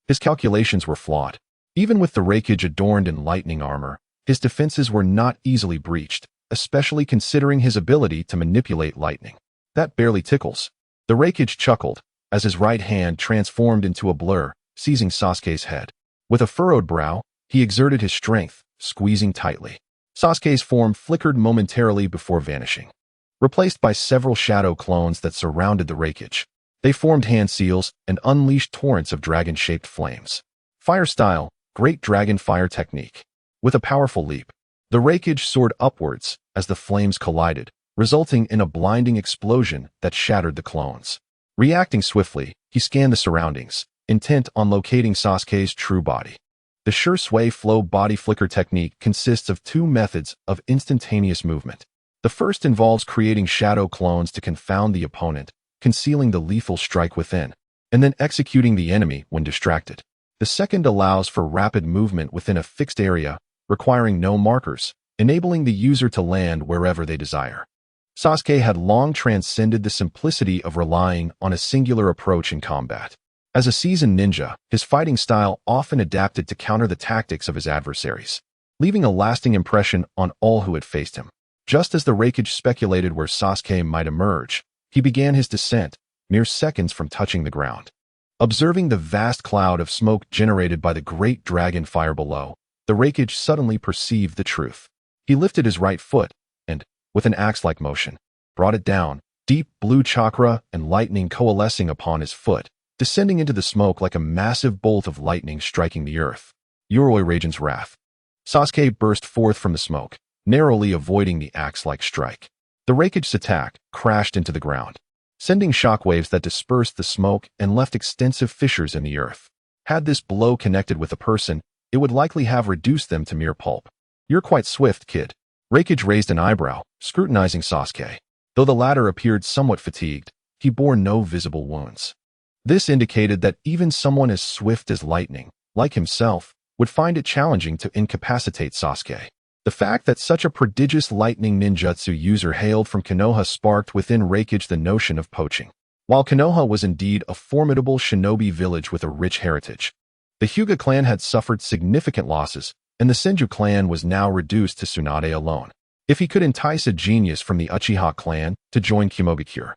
his calculations were flawed. Even with the Raikage adorned in lightning armor, his defenses were not easily breached, especially considering his ability to manipulate lightning. "That barely tickles," the Raikage chuckled, as his right hand transformed into a blur, seizing Sasuke's head. With a furrowed brow, he exerted his strength, squeezing tightly. Sasuke's form flickered momentarily before vanishing, replaced by several shadow clones that surrounded the Raikage. They formed hand seals and unleashed torrents of dragon-shaped flames. Fire style, Great Dragon Fire Technique. With a powerful leap, the Raikage soared upwards as the flames collided, resulting in a blinding explosion that shattered the clones. Reacting swiftly, he scanned the surroundings, intent on locating Sasuke's true body. The sure sway flow body flicker technique consists of two methods of instantaneous movement. The first involves creating shadow clones to confound the opponent, concealing the lethal strike within, and then executing the enemy when distracted. The second allows for rapid movement within a fixed area, requiring no markers, enabling the user to land wherever they desire. Sasuke had long transcended the simplicity of relying on a singular approach in combat. As a seasoned ninja, his fighting style often adapted to counter the tactics of his adversaries, leaving a lasting impression on all who had faced him. Just as the Raikage speculated where Sasuke might emerge, he began his descent, mere seconds from touching the ground. Observing the vast cloud of smoke generated by the great dragon fire below, the Raikage suddenly perceived the truth. He lifted his right foot and, with an axe-like motion, brought it down, deep blue chakra and lightning coalescing upon his foot, descending into the smoke like a massive bolt of lightning striking the earth. Yoroi Raiden's wrath. Sasuke burst forth from the smoke, narrowly avoiding the axe-like strike. The Raikage's attack crashed into the ground, sending shockwaves that dispersed the smoke and left extensive fissures in the earth. Had this blow connected with a person, it would likely have reduced them to mere pulp. "You're quite swift, kid." Raikage raised an eyebrow, scrutinizing Sasuke. Though the latter appeared somewhat fatigued, he bore no visible wounds. This indicated that even someone as swift as lightning, like himself, would find it challenging to incapacitate Sasuke. The fact that such a prodigious lightning ninjutsu user hailed from Konoha sparked within Raikage the notion of poaching. While Konoha was indeed a formidable shinobi village with a rich heritage, The Hyuga clan had suffered significant losses, and the Senju clan was now reduced to Tsunade alone. If he could entice a genius from the Uchiha clan to join Kimogakure,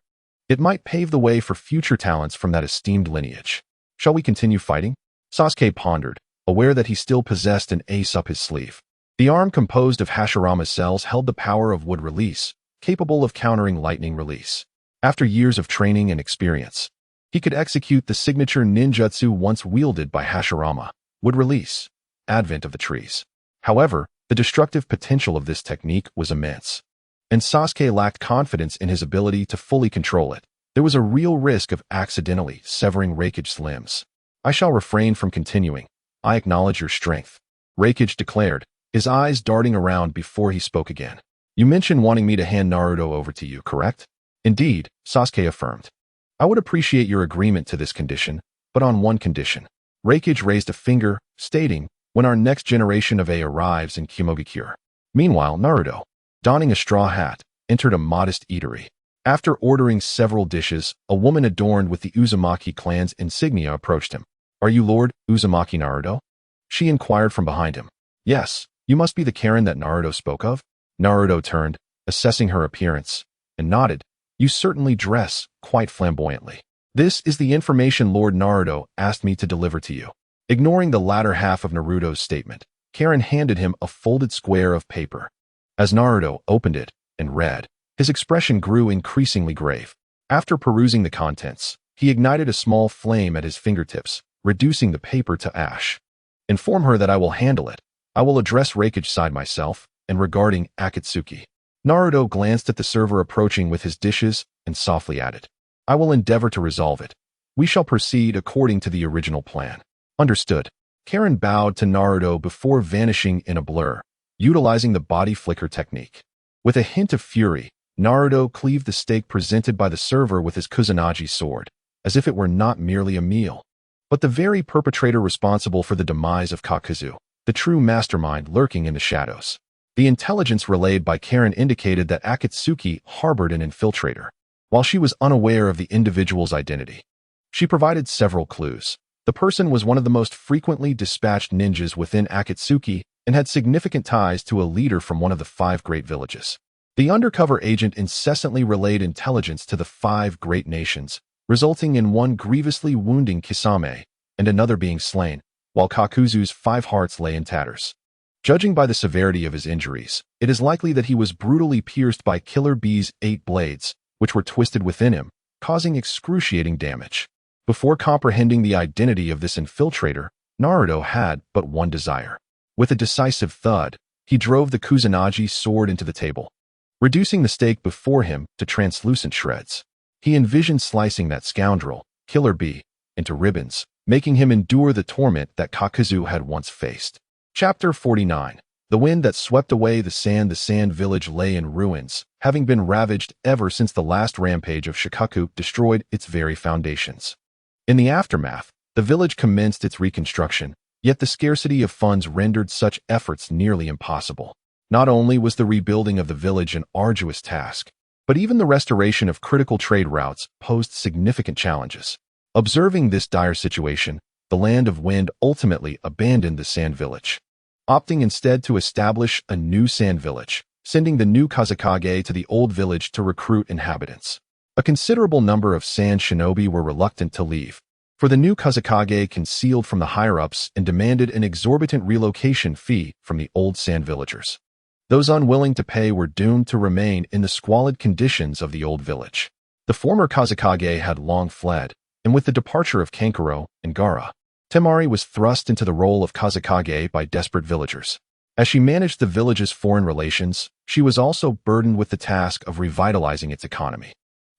it might pave the way for future talents from that esteemed lineage. Shall we continue fighting? Sasuke pondered, aware that he still possessed an ace up his sleeve. The arm composed of Hashirama's cells held the power of wood release, capable of countering lightning release. After years of training and experience, he could execute the signature ninjutsu once wielded by Hashirama, wood release, advent of the trees. However, the destructive potential of this technique was immense, and Sasuke lacked confidence in his ability to fully control it. There was a real risk of accidentally severing Raikage's limbs. I shall refrain from continuing. I acknowledge your strength, Raikage declared, his eyes darting around before he spoke again. You mentioned wanting me to hand Naruto over to you, correct? Indeed, Sasuke affirmed. I would appreciate your agreement to this condition, but on one condition. Raikage raised a finger, stating, when our next generation of A arrives in Kimogakure. Meanwhile, Naruto, donning a straw hat, entered a modest eatery. After ordering several dishes, a woman adorned with the Uzumaki clan's insignia approached him. Are you Lord Uzumaki Naruto? She inquired from behind him. Yes, you must be the Karen that Naruto spoke of. Naruto turned, assessing her appearance, and nodded. You certainly dress quite flamboyantly. This is the information Lord Naruto asked me to deliver to you. Ignoring the latter half of Naruto's statement, Karen handed him a folded square of paper. As Naruto opened it and read, his expression grew increasingly grave. After perusing the contents, he ignited a small flame at his fingertips, reducing the paper to ash. Inform her that I will handle it. I will address Raikage side myself, and regarding Akatsuki. Naruto glanced at the server approaching with his dishes and softly added, I will endeavor to resolve it. We shall proceed according to the original plan. Understood. Karen bowed to Naruto before vanishing in a blur, utilizing the body flicker technique. With a hint of fury, Naruto cleaved the steak presented by the server with his Kusanagi sword, as if it were not merely a meal, but the very perpetrator responsible for the demise of Kakuzu, the true mastermind lurking in the shadows. The intelligence relayed by Karen indicated that Akatsuki harbored an infiltrator, while she was unaware of the individual's identity. She provided several clues. The person was one of the most frequently dispatched ninjas within Akatsuki and had significant ties to a leader from one of the 5 great villages. The undercover agent incessantly relayed intelligence to the 5 great nations, resulting in one grievously wounding Kisame and another being slain, while Kakuzu's 5 hearts lay in tatters. Judging by the severity of his injuries, it is likely that he was brutally pierced by Killer Bee's 8 blades, which were twisted within him, causing excruciating damage. Before comprehending the identity of this infiltrator, Naruto had but one desire. With a decisive thud, he drove the Kusanagi sword into the table, reducing the steak before him to translucent shreds. He envisioned slicing that scoundrel, Killer Bee, into ribbons, making him endure the torment that Kakuzu had once faced. Chapter 49. The wind that swept away the sand village lay in ruins, having been ravaged ever since the last rampage of Shikaku destroyed its very foundations. In the aftermath, the village commenced its reconstruction, yet the scarcity of funds rendered such efforts nearly impossible. Not only was the rebuilding of the village an arduous task, but even the restoration of critical trade routes posed significant challenges. Observing this dire situation, the Land of Wind ultimately abandoned the sand village, opting instead to establish a new sand village, sending the new Kazekage to the old village to recruit inhabitants. A considerable number of sand shinobi were reluctant to leave, for the new Kazekage concealed from the higher-ups and demanded an exorbitant relocation fee from the old sand villagers. Those unwilling to pay were doomed to remain in the squalid conditions of the old village. The former Kazekage had long fled, and with the departure of Kankuro and Gaara, Temari was thrust into the role of Kazekage by desperate villagers. As she managed the village's foreign relations, she was also burdened with the task of revitalizing its economy.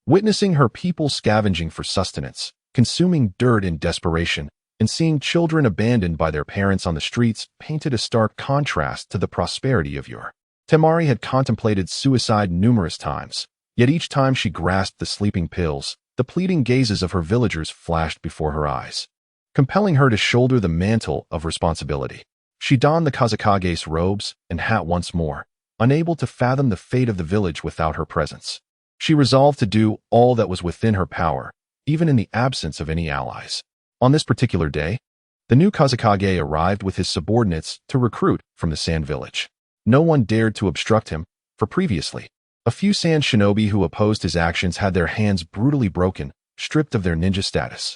Witnessing her people scavenging for sustenance, consuming dirt in desperation, and seeing children abandoned by their parents on the streets painted a stark contrast to the prosperity of yore. Temari had contemplated suicide numerous times, yet each time she grasped the sleeping pills, the pleading gazes of her villagers flashed before her eyes, compelling her to shoulder the mantle of responsibility. She donned the Kazekage's robes and hat once more, unable to fathom the fate of the village without her presence. She resolved to do all that was within her power, even in the absence of any allies. On this particular day, The new Kazekage arrived with his subordinates to recruit from the Sand Village. No one dared to obstruct him, for previously, a few Sand shinobi who opposed his actions had their hands brutally broken, stripped of their ninja status.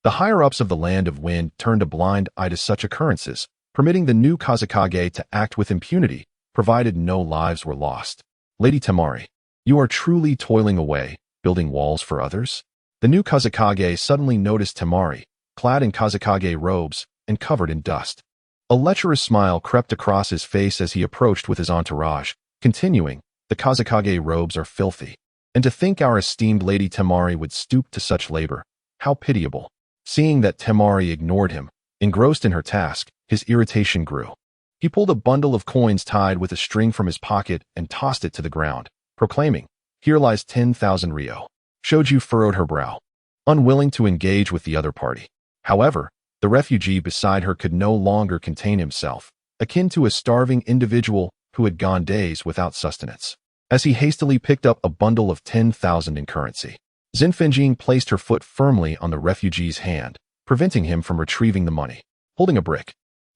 The higher-ups of the Land of Wind turned a blind eye to such occurrences, permitting the new Kazekage to act with impunity, provided no lives were lost. Lady Temari, you are truly toiling away, building walls for others? The new Kazekage suddenly noticed Temari, clad in Kazekage robes and covered in dust. A lecherous smile crept across his face as he approached with his entourage, continuing, the Kazekage robes are filthy. And to think our esteemed Lady Temari would stoop to such labor, how pitiable. Seeing that Temari ignored him, engrossed in her task, his irritation grew. He pulled a bundle of coins tied with a string from his pocket and tossed it to the ground, proclaiming, here lies 10,000 ryo. Shoju furrowed her brow, unwilling to engage with the other party. However, the refugee beside her could no longer contain himself, akin to a starving individual who had gone days without sustenance. As he hastily picked up a bundle of 10,000 in currency, Zinfenjing placed her foot firmly on the refugee's hand, preventing him from retrieving the money. Holding a brick,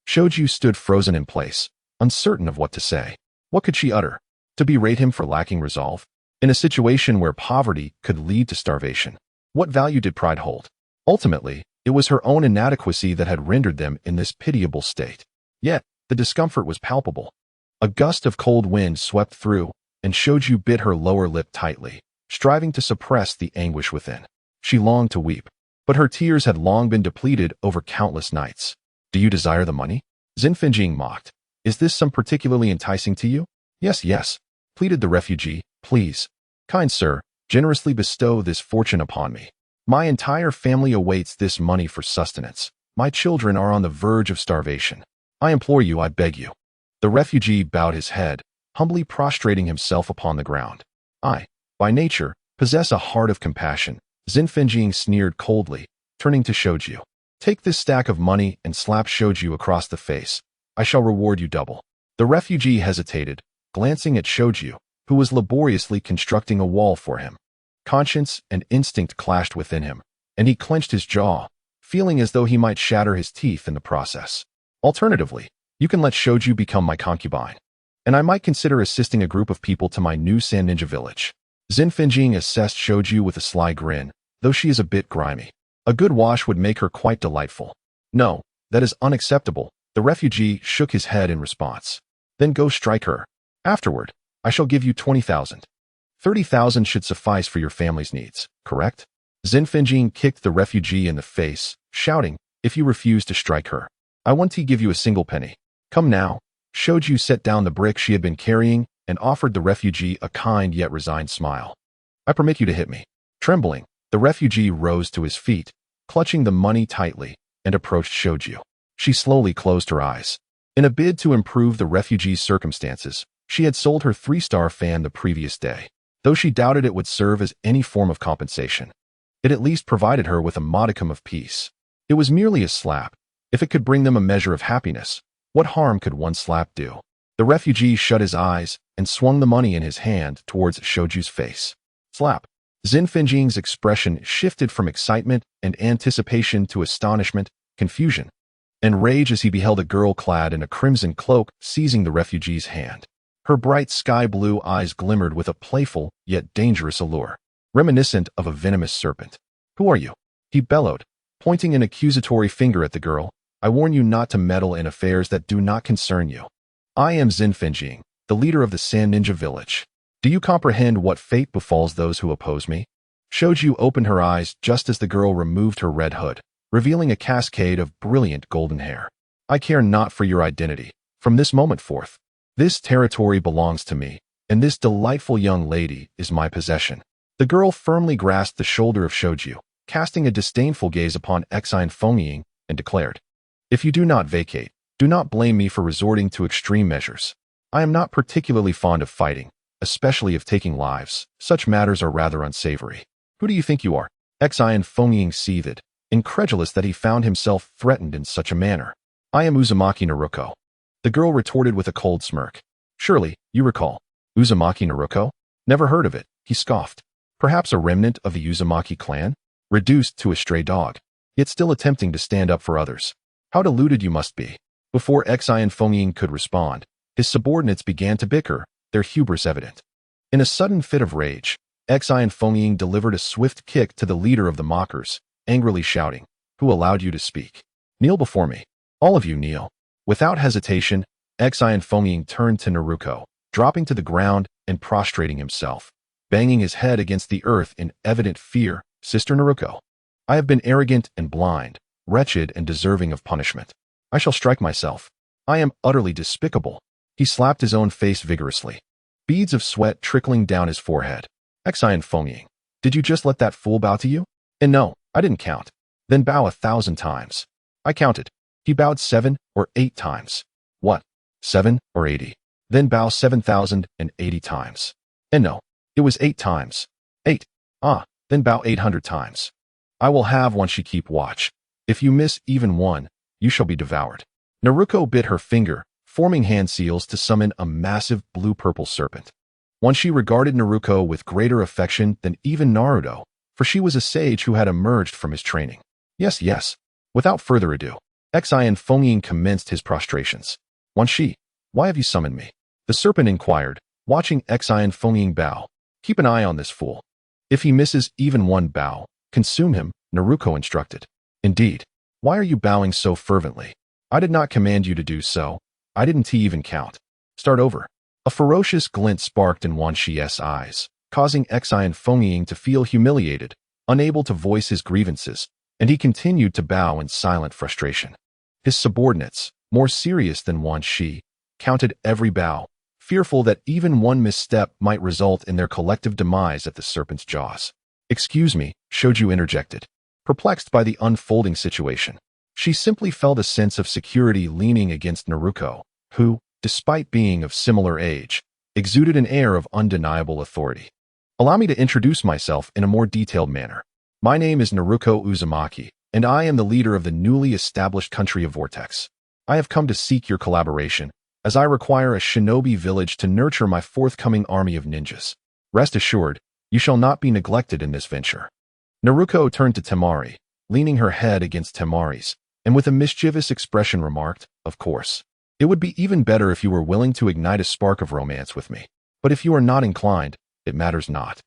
Shoju stood frozen in place, uncertain of what to say. What could she utter? To berate him for lacking resolve? In a situation where poverty could lead to starvation, what value did pride hold? Ultimately, it was her own inadequacy that had rendered them in this pitiable state. Yet, the discomfort was palpable. A gust of cold wind swept through, and Shoju bit her lower lip tightly, striving to suppress the anguish within. She longed to weep, but her tears had long been depleted over countless nights. Do you desire the money? Zinfenjing mocked. Is this some particularly enticing to you? Yes, yes, pleaded the refugee. Please, kind sir, generously bestow this fortune upon me. My entire family awaits this money for sustenance. My children are on the verge of starvation. I implore you, I beg you. The refugee bowed his head, humbly prostrating himself upon the ground. I, by nature, possess a heart of compassion, Zinfenjing sneered coldly, turning to Shoju. Take this stack of money and slap Shoju across the face. I shall reward you double. The refugee hesitated, glancing at Shoju, who was laboriously constructing a wall for him. Conscience and instinct clashed within him, and he clenched his jaw, feeling as though he might shatter his teeth in the process. Alternatively, you can let Shoju become my concubine, and I might consider assisting a group of people to my new Sand Ninja village. Zinfenjing assessed Shoju with a sly grin, though she is a bit grimy. A good wash would make her quite delightful. No, that is unacceptable. The refugee shook his head in response. Then go strike her. Afterward, I shall give you 20,000. 30,000 should suffice for your family's needs, correct? Zinfenjing kicked the refugee in the face, shouting, if you refuse to strike her, I want to give you a single penny. Come now. Shoju set down the brick she had been carrying and offered the refugee a kind yet resigned smile. I permit you to hit me. Trembling, the refugee rose to his feet, clutching the money tightly, and approached Shoju. She slowly closed her eyes. In a bid to improve the refugee's circumstances, she had sold her 3-star fan the previous day. Though she doubted it would serve as any form of compensation, it at least provided her with a modicum of peace. It was merely a slap. If it could bring them a measure of happiness, what harm could one slap do? The refugee shut his eyes and swung the money in his hand towards Shoju's face. Slap. Zinfenjing's expression shifted from excitement and anticipation to astonishment, confusion, and rage as he beheld a girl clad in a crimson cloak seizing the refugee's hand. Her bright sky-blue eyes glimmered with a playful yet dangerous allure, reminiscent of a venomous serpent. Who are you? He bellowed, pointing an accusatory finger at the girl. I warn you not to meddle in affairs that do not concern you. I am Zinfenjing, the leader of the Sand Ninja village. Do you comprehend what fate befalls those who oppose me? Shoju opened her eyes just as the girl removed her red hood, revealing a cascade of brilliant golden hair. I care not for your identity. From this moment forth, this territory belongs to me, and this delightful young lady is my possession. The girl firmly grasped the shoulder of Shoju, casting a disdainful gaze upon Zinfenjing, and declared, if you do not vacate, do not blame me for resorting to extreme measures. I am not particularly fond of fighting, especially of taking lives. Such matters are rather unsavory. Who do you think you are? Zinfenjing seethed, incredulous that he found himself threatened in such a manner. I am Uzumaki Naruto. The girl retorted with a cold smirk. Surely, you recall. Uzumaki Naruto? Never heard of it, he scoffed. Perhaps a remnant of the Uzumaki clan? Reduced to a stray dog, yet still attempting to stand up for others. How deluded you must be. Before Xian Fengying could respond, his subordinates began to bicker, their hubris evident. In a sudden fit of rage, Xian Fengying delivered a swift kick to the leader of the mockers, angrily shouting, "Who allowed you to speak? Kneel before me. All of you kneel." Without hesitation, Xian Fengying turned to Naruto, dropping to the ground and prostrating himself, banging his head against the earth in evident fear. "Sister Naruto, I have been arrogant and blind, wretched and deserving of punishment. I shall strike myself. I am utterly despicable." He slapped his own face vigorously, beads of sweat trickling down his forehead. "Xian Fengying, did you just let that fool bow to you?" "And no, I didn't count." "Then bow 1,000 times." "I counted. He bowed 7 or 8 times." "What? 7 or 80? Then bow 7,080 times." "And no, it was 8 times." "8? Ah, then bow 800 times." "I will have one she keep watch. If you miss even one, you shall be devoured." Naruto bit her finger, forming hand seals to summon a massive blue-purple serpent. One she regarded Naruto with greater affection than even Naruto, for she was a sage who had emerged from his training. Yes, yes. Without further ado, Xian Fengying commenced his prostrations. "One she, why have you summoned me?" the serpent inquired, watching Xian Fengying bow. "Keep an eye on this fool. If he misses even one bow, consume him," Naruto instructed. "Indeed. Why are you bowing so fervently? I did not command you to do so. I didn't even count. Start over." A ferocious glint sparked in Wan Shi's eyes, causing Xian Fengying to feel humiliated, unable to voice his grievances, and he continued to bow in silent frustration. His subordinates, more serious than Wan Shi, counted every bow, fearful that even one misstep might result in their collective demise at the serpent's jaws. "Excuse me," Shoju interjected, perplexed by the unfolding situation. She simply felt a sense of security leaning against Naruto, who, despite being of similar age, exuded an air of undeniable authority. "Allow me to introduce myself in a more detailed manner. My name is Naruto Uzumaki, and I am the leader of the newly established country of Vortex. I have come to seek your collaboration, as I require a shinobi village to nurture my forthcoming army of ninjas. Rest assured, you shall not be neglected in this venture." Naruto turned to Temari, leaning her head against Temari's, and with a mischievous expression remarked, "Of course. It would be even better if you were willing to ignite a spark of romance with me. But if you are not inclined, it matters not.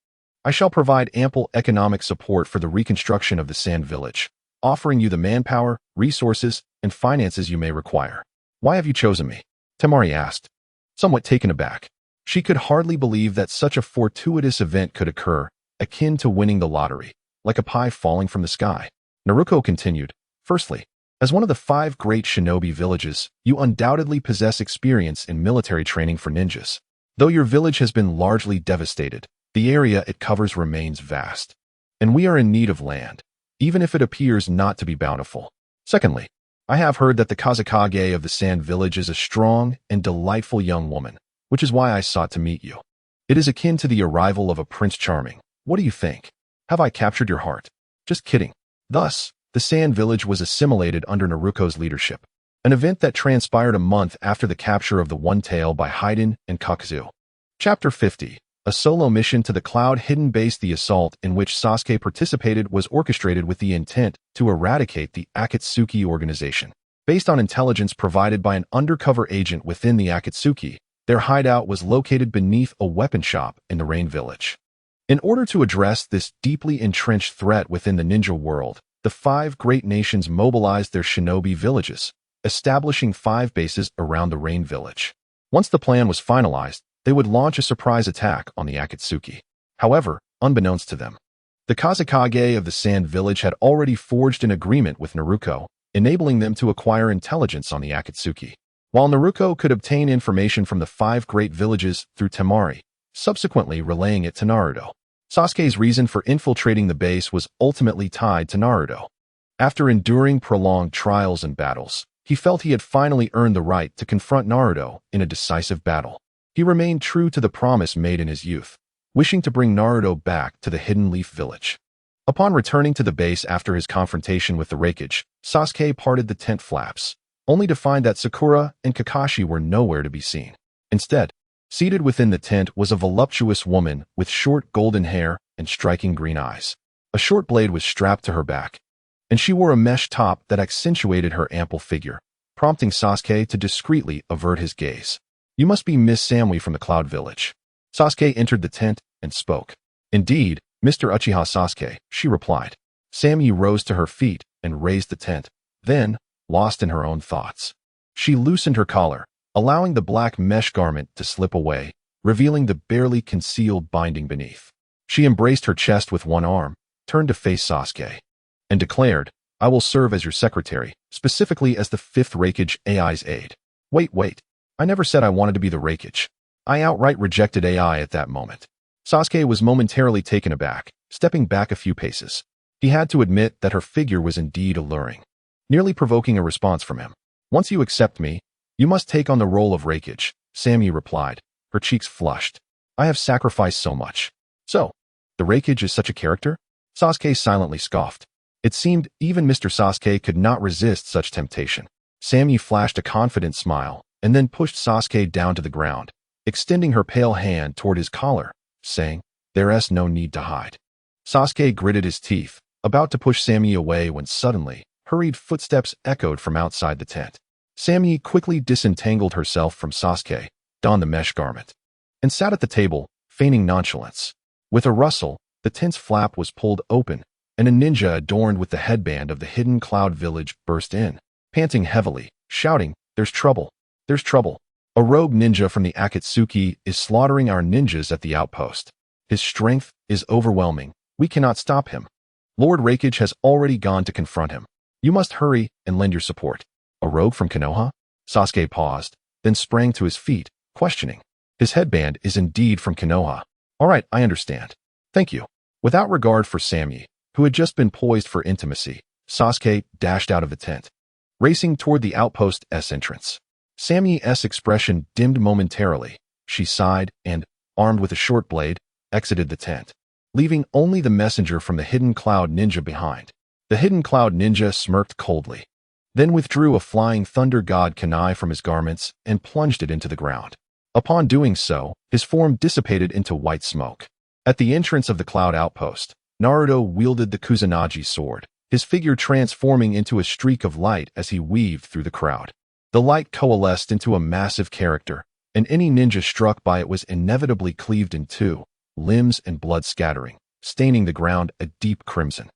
I shall provide ample economic support for the reconstruction of the Sand Village, offering you the manpower, resources, and finances you may require." "Why have you chosen me?" Temari asked, somewhat taken aback. She could hardly believe that such a fortuitous event could occur, akin to winning the lottery, like a pie falling from the sky. Naruto continued, "Firstly, as one of the 5 great shinobi villages, you undoubtedly possess experience in military training for ninjas. Though your village has been largely devastated, the area it covers remains vast. And we are in need of land, even if it appears not to be bountiful. Secondly, I have heard that the Kazekage of the Sand Village is a strong and delightful young woman, which is why I sought to meet you. It is akin to the arrival of a Prince Charming. What do you think? Have I captured your heart?" "Just kidding." Thus, the Sand Village was assimilated under Naruto's leadership, an event that transpired a month after the capture of the One Tail by Haiden and Kakuzu. Chapter 50. A solo mission to the Cloud-Hidden Base. The assault in which Sasuke participated was orchestrated with the intent to eradicate the Akatsuki organization. Based on intelligence provided by an undercover agent within the Akatsuki, their hideout was located beneath a weapon shop in the Rain Village. In order to address this deeply entrenched threat within the ninja world, the 5 great nations mobilized their shinobi villages, establishing 5 bases around the Rain Village. Once the plan was finalized, they would launch a surprise attack on the Akatsuki. However, unbeknownst to them, the Kazekage of the Sand Village had already forged an agreement with Naruto, enabling them to acquire intelligence on the Akatsuki. While Naruto could obtain information from the 5 great villages through Temari, subsequently relaying it to Naruto, Sasuke's reason for infiltrating the base was ultimately tied to Naruto. After enduring prolonged trials and battles, he felt he had finally earned the right to confront Naruto in a decisive battle. He remained true to the promise made in his youth, wishing to bring Naruto back to the Hidden Leaf Village. Upon returning to the base after his confrontation with the Raikage, Sasuke parted the tent flaps, only to find that Sakura and Kakashi were nowhere to be seen. Instead, seated within the tent was a voluptuous woman with short golden hair and striking green eyes. A short blade was strapped to her back. and she wore a mesh top that accentuated her ample figure, prompting Sasuke to discreetly avert his gaze. "You must be Miss Samui from the Cloud Village." Sasuke entered the tent and spoke. "Indeed, Mr. Uchiha Sasuke," she replied. Samui rose to her feet and raised the tent, then, lost in her own thoughts, she loosened her collar, allowing the black mesh garment to slip away, revealing the barely concealed binding beneath. She embraced her chest with one arm, turned to face Sasuke, and declared, "I will serve as your secretary, specifically as the Fifth Hokage AI's aide." Wait. I never said I wanted to be the Hokage. I outright rejected AI at that moment. Sasuke was momentarily taken aback, stepping back a few paces. He had to admit that her figure was indeed alluring, nearly provoking a response from him. "Once you accept me, you must take on the role of Hokage," Samui replied, her cheeks flushed. "I have sacrificed so much." "So, the Hokage is such a character?" Sasuke silently scoffed. It seemed even Mr. Sasuke could not resist such temptation. Samui flashed a confident smile, and then pushed Sasuke down to the ground, extending her pale hand toward his collar, saying, "There's no need to hide." Sasuke gritted his teeth, about to push Samui away when suddenly, hurried footsteps echoed from outside the tent. Samui quickly disentangled herself from Sasuke, donned the mesh garment, and sat at the table, feigning nonchalance. With a rustle, the tent's flap was pulled open, and a ninja adorned with the headband of the hidden Cloud Village burst in, panting heavily, shouting, "There's trouble! There's trouble! A rogue ninja from the Akatsuki is slaughtering our ninjas at the outpost. His strength is overwhelming. We cannot stop him. Lord Hokage has already gone to confront him. You must hurry and lend your support." "A rogue from Konoha?" Sasuke paused, then sprang to his feet, questioning. "His headband is indeed from Konoha. All right, I understand. Thank you." Without regard for Samui, who had just been poised for intimacy, Sasuke dashed out of the tent, racing toward the outpost's entrance. Samui's expression dimmed momentarily. She sighed and, armed with a short blade, exited the tent, leaving only the messenger from the hidden Cloud Ninja behind. The hidden Cloud Ninja smirked coldly, then withdrew a flying thunder god kunai from his garments and plunged it into the ground. Upon doing so, his form dissipated into white smoke. At the entrance of the Cloud Outpost, Naruto wielded the Kusanagi sword, his figure transforming into a streak of light as he weaved through the crowd. The light coalesced into a massive character, and any ninja struck by it was inevitably cleaved in two, limbs and blood scattering, staining the ground a deep crimson.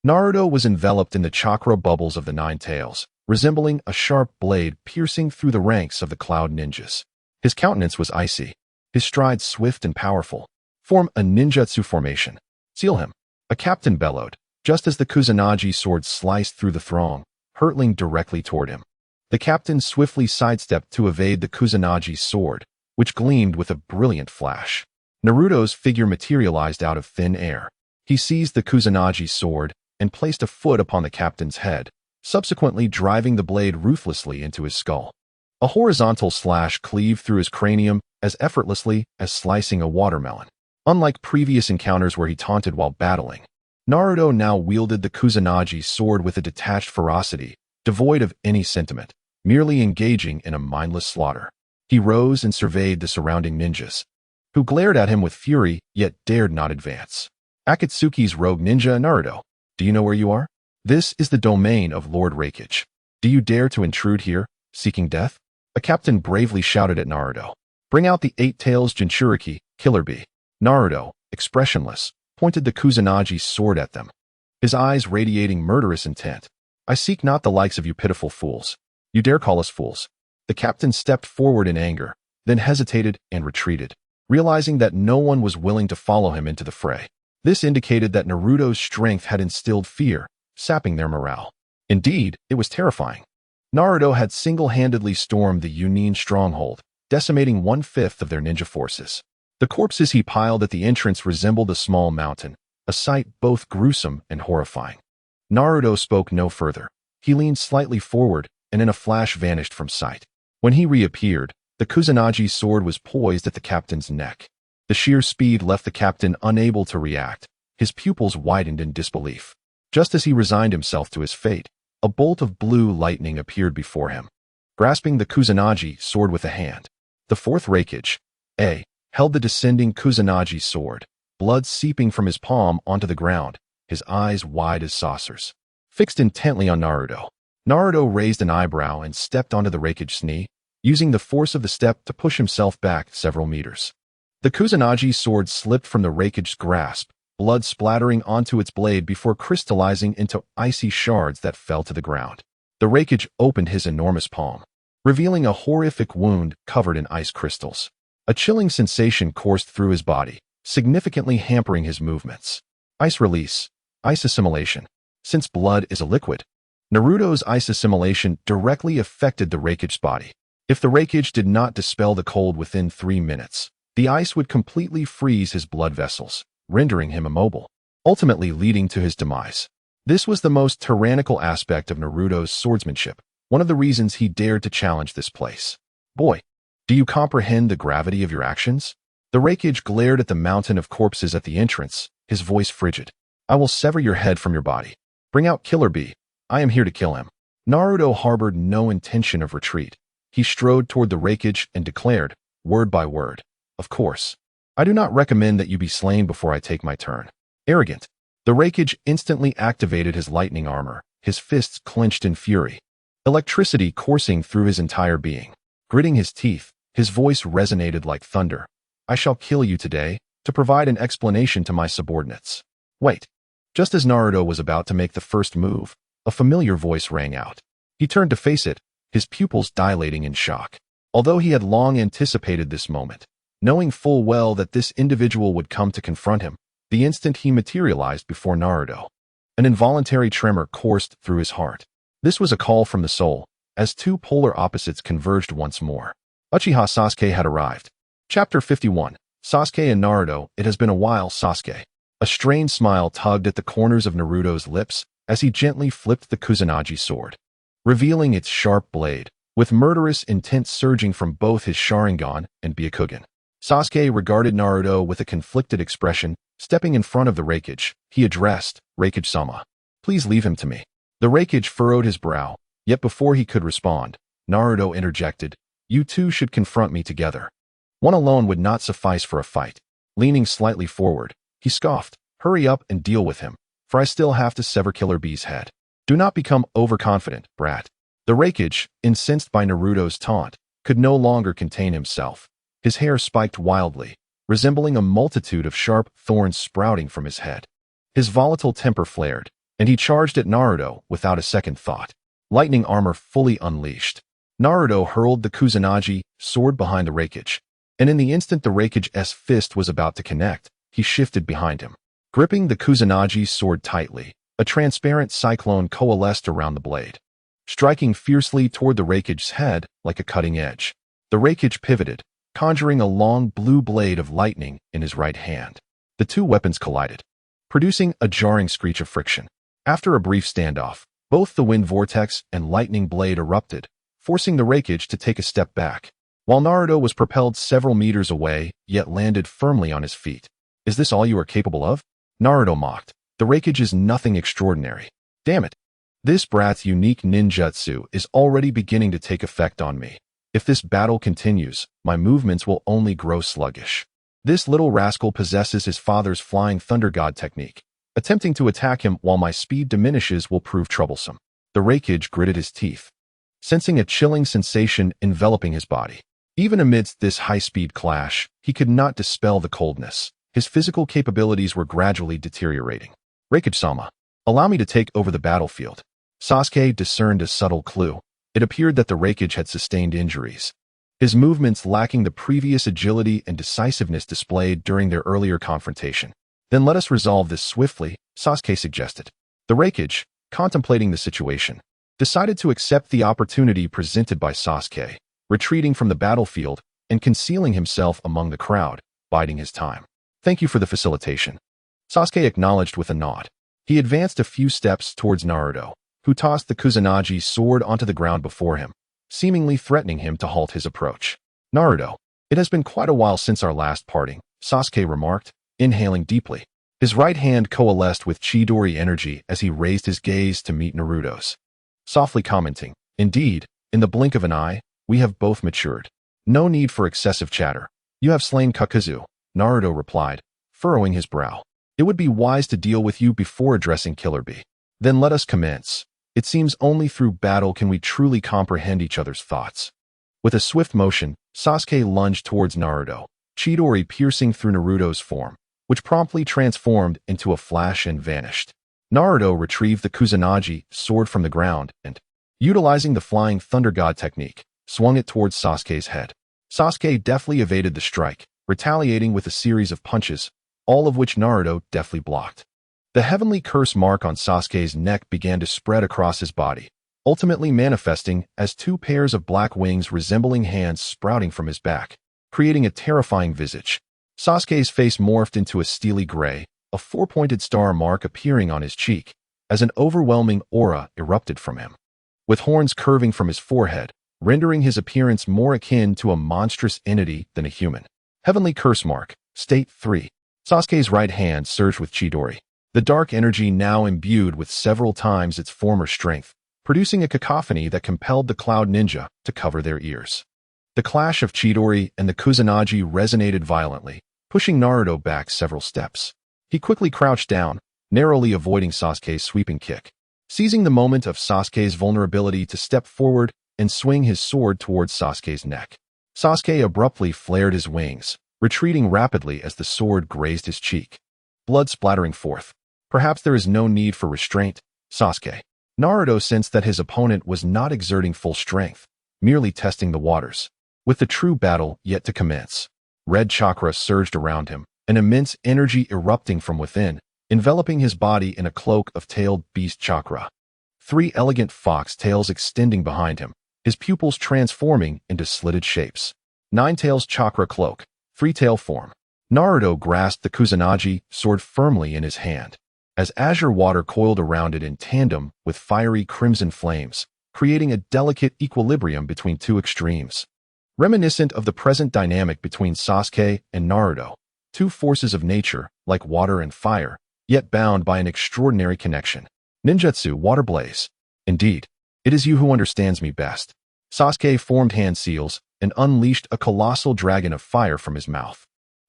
Naruto was enveloped in the chakra bubbles of the Nine Tails, resembling a sharp blade piercing through the ranks of the Cloud Ninjas. His countenance was icy, his strides swift and powerful. "Form a ninjutsu formation. Seal him," a captain bellowed, just as the Kusanagi sword sliced through the throng, hurtling directly toward him. The captain swiftly sidestepped to evade the Kusanagi sword, which gleamed with a brilliant flash. Naruto's figure materialized out of thin air. He seized the Kusanagi sword and placed a foot upon the captain's head, subsequently driving the blade ruthlessly into his skull. A horizontal slash cleaved through his cranium as effortlessly as slicing a watermelon. Unlike previous encounters where he taunted while battling, Naruto now wielded the Kusanagi sword with a detached ferocity, devoid of any sentiment, merely engaging in a mindless slaughter. He rose and surveyed the surrounding ninjas, who glared at him with fury yet dared not advance. "Akatsuki's rogue ninja Naruto, do you know where you are? This is the domain of Lord Hokage. Do you dare to intrude here, seeking death?" A captain bravely shouted at Naruto. "Bring out the Eight Tails Jinchuriki, Killer Bee." Naruto, expressionless, pointed the Kusanagi sword at them, his eyes radiating murderous intent. "I seek not the likes of you pitiful fools. You dare call us fools?" The captain stepped forward in anger, then hesitated and retreated, realizing that no one was willing to follow him into the fray. This indicated that Naruto's strength had instilled fear, sapping their morale. Indeed, it was terrifying. Naruto had single-handedly stormed the Chunin stronghold, decimating 1/5 of their ninja forces. The corpses he piled at the entrance resembled a small mountain, a sight both gruesome and horrifying. Naruto spoke no further. He leaned slightly forward and in a flash vanished from sight. When he reappeared, the Kusanagi sword was poised at the captain's neck. The sheer speed left the captain unable to react. His pupils widened in disbelief. Just as he resigned himself to his fate, a bolt of blue lightning appeared before him. Grasping the Kusanagi sword with a hand, the Fourth Hokage, held the descending Kusanagi sword, blood seeping from his palm onto the ground, his eyes wide as saucers. fixed intently on Naruto. Naruto raised an eyebrow and stepped onto the Raikage's knee, using the force of the step to push himself back several meters. The Kusanagi sword slipped from the Raikage's grasp, blood splattering onto its blade before crystallizing into icy shards that fell to the ground. The Raikage opened his enormous palm, revealing a horrific wound covered in ice crystals. A chilling sensation coursed through his body, significantly hampering his movements. Ice release, ice assimilation. Since blood is a liquid, Naruto's ice assimilation directly affected the Raikage's body. If the Raikage did not dispel the cold within 3 minutes, the ice would completely freeze his blood vessels, rendering him immobile, ultimately leading to his demise. This was the most tyrannical aspect of Naruto's swordsmanship, one of the reasons he dared to challenge this place. Boy, do you comprehend the gravity of your actions? The Raikage glared at the mountain of corpses at the entrance, his voice frigid. I will sever your head from your body. Bring out Killer Bee. I am here to kill him. Naruto harbored no intention of retreat. He strode toward the Raikage and declared, word by word, of course. I do not recommend that you be slain before I take my turn. Arrogant. The Raikage instantly activated his lightning armor, his fists clenched in fury, electricity coursing through his entire being. Gritting his teeth, his voice resonated like thunder. I shall kill you today, to provide an explanation to my subordinates. Wait. Just as Naruto was about to make the first move, a familiar voice rang out. He turned to face it, his pupils dilating in shock. Although he had long anticipated this moment, knowing full well that this individual would come to confront him, the instant he materialized before Naruto, an involuntary tremor coursed through his heart. This was a call from the soul, as two polar opposites converged once more. Uchiha Sasuke had arrived. Chapter 51. Sasuke and Naruto. It has been a while, Sasuke. A strained smile tugged at the corners of Naruto's lips as he gently flipped the Kusanagi sword, revealing its sharp blade, with murderous intent surging from both his Sharingan and Byakugan. Sasuke regarded Naruto with a conflicted expression. Stepping in front of the Raikage, he addressed, Raikage-sama. Please leave him to me. The Raikage furrowed his brow, yet before he could respond, Naruto interjected, you two should confront me together. One alone would not suffice for a fight. Leaning slightly forward, he scoffed, hurry up and deal with him, for I still have to sever Killer Bee's head. Do not become overconfident, brat. The Raikage, incensed by Naruto's taunt, could no longer contain himself. His hair spiked wildly, resembling a multitude of sharp thorns sprouting from his head. His volatile temper flared, and he charged at Naruto without a second thought. Lightning armor fully unleashed. Naruto hurled the Kusanagi sword behind the Raikage, and in the instant the Raikage's fist was about to connect, he shifted behind him. Gripping the Kusanagi sword tightly, a transparent cyclone coalesced around the blade, striking fiercely toward the Raikage's head like a cutting edge. The Raikage pivoted, conjuring a long blue blade of lightning in his right hand. The two weapons collided, producing a jarring screech of friction. After a brief standoff, both the wind vortex and lightning blade erupted, forcing the Raikage to take a step back, while Naruto was propelled several meters away, yet landed firmly on his feet. Is this all you are capable of? Naruto mocked. The Raikage is nothing extraordinary. Damn it. This brat's unique ninjutsu is already beginning to take effect on me. If this battle continues, my movements will only grow sluggish. This little rascal possesses his father's flying thunder god technique. Attempting to attack him while my speed diminishes will prove troublesome. The Raikage gritted his teeth, sensing a chilling sensation enveloping his body. Even amidst this high-speed clash, he could not dispel the coldness. His physical capabilities were gradually deteriorating. Raikage-sama, allow me to take over the battlefield. Sasuke discerned a subtle clue. It appeared that the Raikage had sustained injuries, his movements lacking the previous agility and decisiveness displayed during their earlier confrontation. Then let us resolve this swiftly, Sasuke suggested. The Raikage, contemplating the situation, decided to accept the opportunity presented by Sasuke, retreating from the battlefield and concealing himself among the crowd, biding his time. Thank you for the facilitation. Sasuke acknowledged with a nod. He advanced a few steps towards Naruto, who tossed the Kusanagi sword onto the ground before him, seemingly threatening him to halt his approach. Naruto, it has been quite a while since our last parting, Sasuke remarked, inhaling deeply. His right hand coalesced with Chidori energy as he raised his gaze to meet Naruto's, softly commenting, indeed, in the blink of an eye, we have both matured. No need for excessive chatter. You have slain Kakazu, Naruto replied, furrowing his brow. It would be wise to deal with you before addressing Killer Bee. Then let us commence. It seems only through battle can we truly comprehend each other's thoughts. With a swift motion, Sasuke lunged towards Naruto, Chidori piercing through Naruto's form, which promptly transformed into a flash and vanished. Naruto retrieved the Kusanagi sword from the ground and, utilizing the Flying Thunder God technique, swung it towards Sasuke's head. Sasuke deftly evaded the strike, retaliating with a series of punches, all of which Naruto deftly blocked. The heavenly curse mark on Sasuke's neck began to spread across his body, ultimately manifesting as two pairs of black wings resembling hands sprouting from his back, creating a terrifying visage. Sasuke's face morphed into a steely gray, a four-pointed star mark appearing on his cheek, as an overwhelming aura erupted from him, with horns curving from his forehead, rendering his appearance more akin to a monstrous entity than a human. Heavenly curse mark, state 3. Sasuke's right hand surged with Chidori, the dark energy now imbued with several times its former strength, producing a cacophony that compelled the Cloud Ninja to cover their ears. The clash of Chidori and the Kusanagi resonated violently, pushing Naruto back several steps. He quickly crouched down, narrowly avoiding Sasuke's sweeping kick, seizing the moment of Sasuke's vulnerability to step forward and swing his sword towards Sasuke's neck. Sasuke abruptly flared his wings, retreating rapidly as the sword grazed his cheek, blood splattering forth. Perhaps there is no need for restraint, Sasuke. Naruto sensed that his opponent was not exerting full strength, merely testing the waters, with the true battle yet to commence. Red chakra surged around him, an immense energy erupting from within, enveloping his body in a cloak of tailed beast chakra. 3 elegant fox tails extending behind him, his pupils transforming into slitted shapes. 9 tails chakra cloak, 3-tail form. Naruto grasped the Kusanagi sword firmly in his hand, as azure water coiled around it in tandem with fiery crimson flames, creating a delicate equilibrium between two extremes. Reminiscent of the present dynamic between Sasuke and Naruto, two forces of nature, like water and fire, yet bound by an extraordinary connection. Ninjutsu Water Blaze. Indeed, it is you who understands me best. Sasuke formed hand seals and unleashed a colossal dragon of fire from his mouth.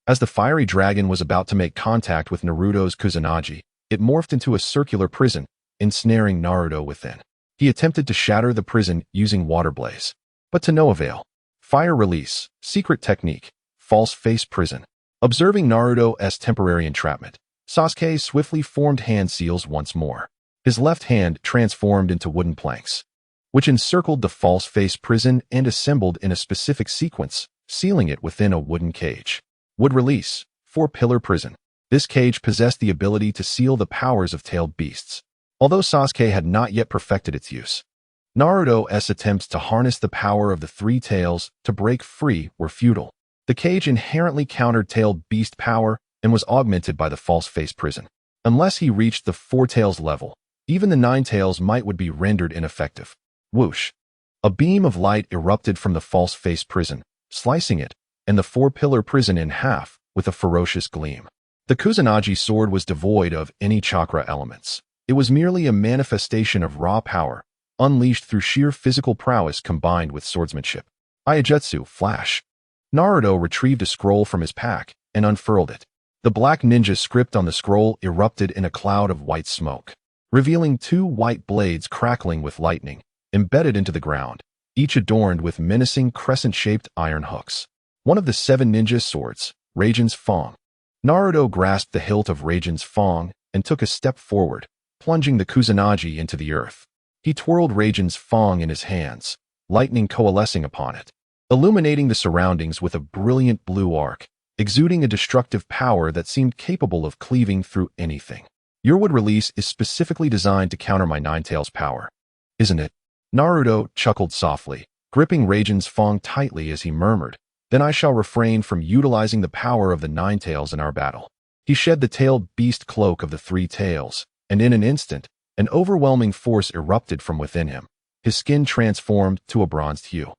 As the fiery dragon was about to make contact with Naruto's Kusanagi, it morphed into a circular prison, ensnaring Naruto within. He attempted to shatter the prison using Water Blaze, but to no avail. Fire Release, Secret Technique, False Face Prison. Observing Naruto's temporary entrapment, Sasuke swiftly formed hand seals once more. His left hand transformed into wooden planks, which encircled the false face prison and assembled in a specific sequence, sealing it within a wooden cage. Wood Release, 4-pillar prison. This cage possessed the ability to seal the powers of tailed beasts, although Sasuke had not yet perfected its use. Naruto's attempts to harness the power of the 3 tails to break free were futile. The cage inherently countered tailed beast power and was augmented by the false face prison. Unless he reached the 4 tails level, even the 9 tails would be rendered ineffective. Whoosh! A beam of light erupted from the false face prison, slicing it and the 4-pillar prison in half with a ferocious gleam. The Kusanagi sword was devoid of any chakra elements. It was merely a manifestation of raw power, unleashed through sheer physical prowess combined with swordsmanship. Iaijutsu Flash. Naruto retrieved a scroll from his pack and unfurled it. The black ninja script on the scroll erupted in a cloud of white smoke, revealing 2 white blades crackling with lightning, embedded into the ground, each adorned with menacing crescent-shaped iron hooks. One of the 7 ninja swords, Raiden's Fong. Naruto grasped the hilt of Raiden's Fong and took a step forward, plunging the Kusanagi into the earth. He twirled Raiden's Fong in his hands, lightning coalescing upon it, illuminating the surroundings with a brilliant blue arc, exuding a destructive power that seemed capable of cleaving through anything. Your Wood Release is specifically designed to counter my 9 tails power, isn't it? Naruto chuckled softly, gripping Raiden's Fong tightly as he murmured, "Then I shall refrain from utilizing the power of the 9 tails in our battle." He shed the tailed beast cloak of the 3 tails, and in an instant, an overwhelming force erupted from within him. His skin transformed to a bronzed hue.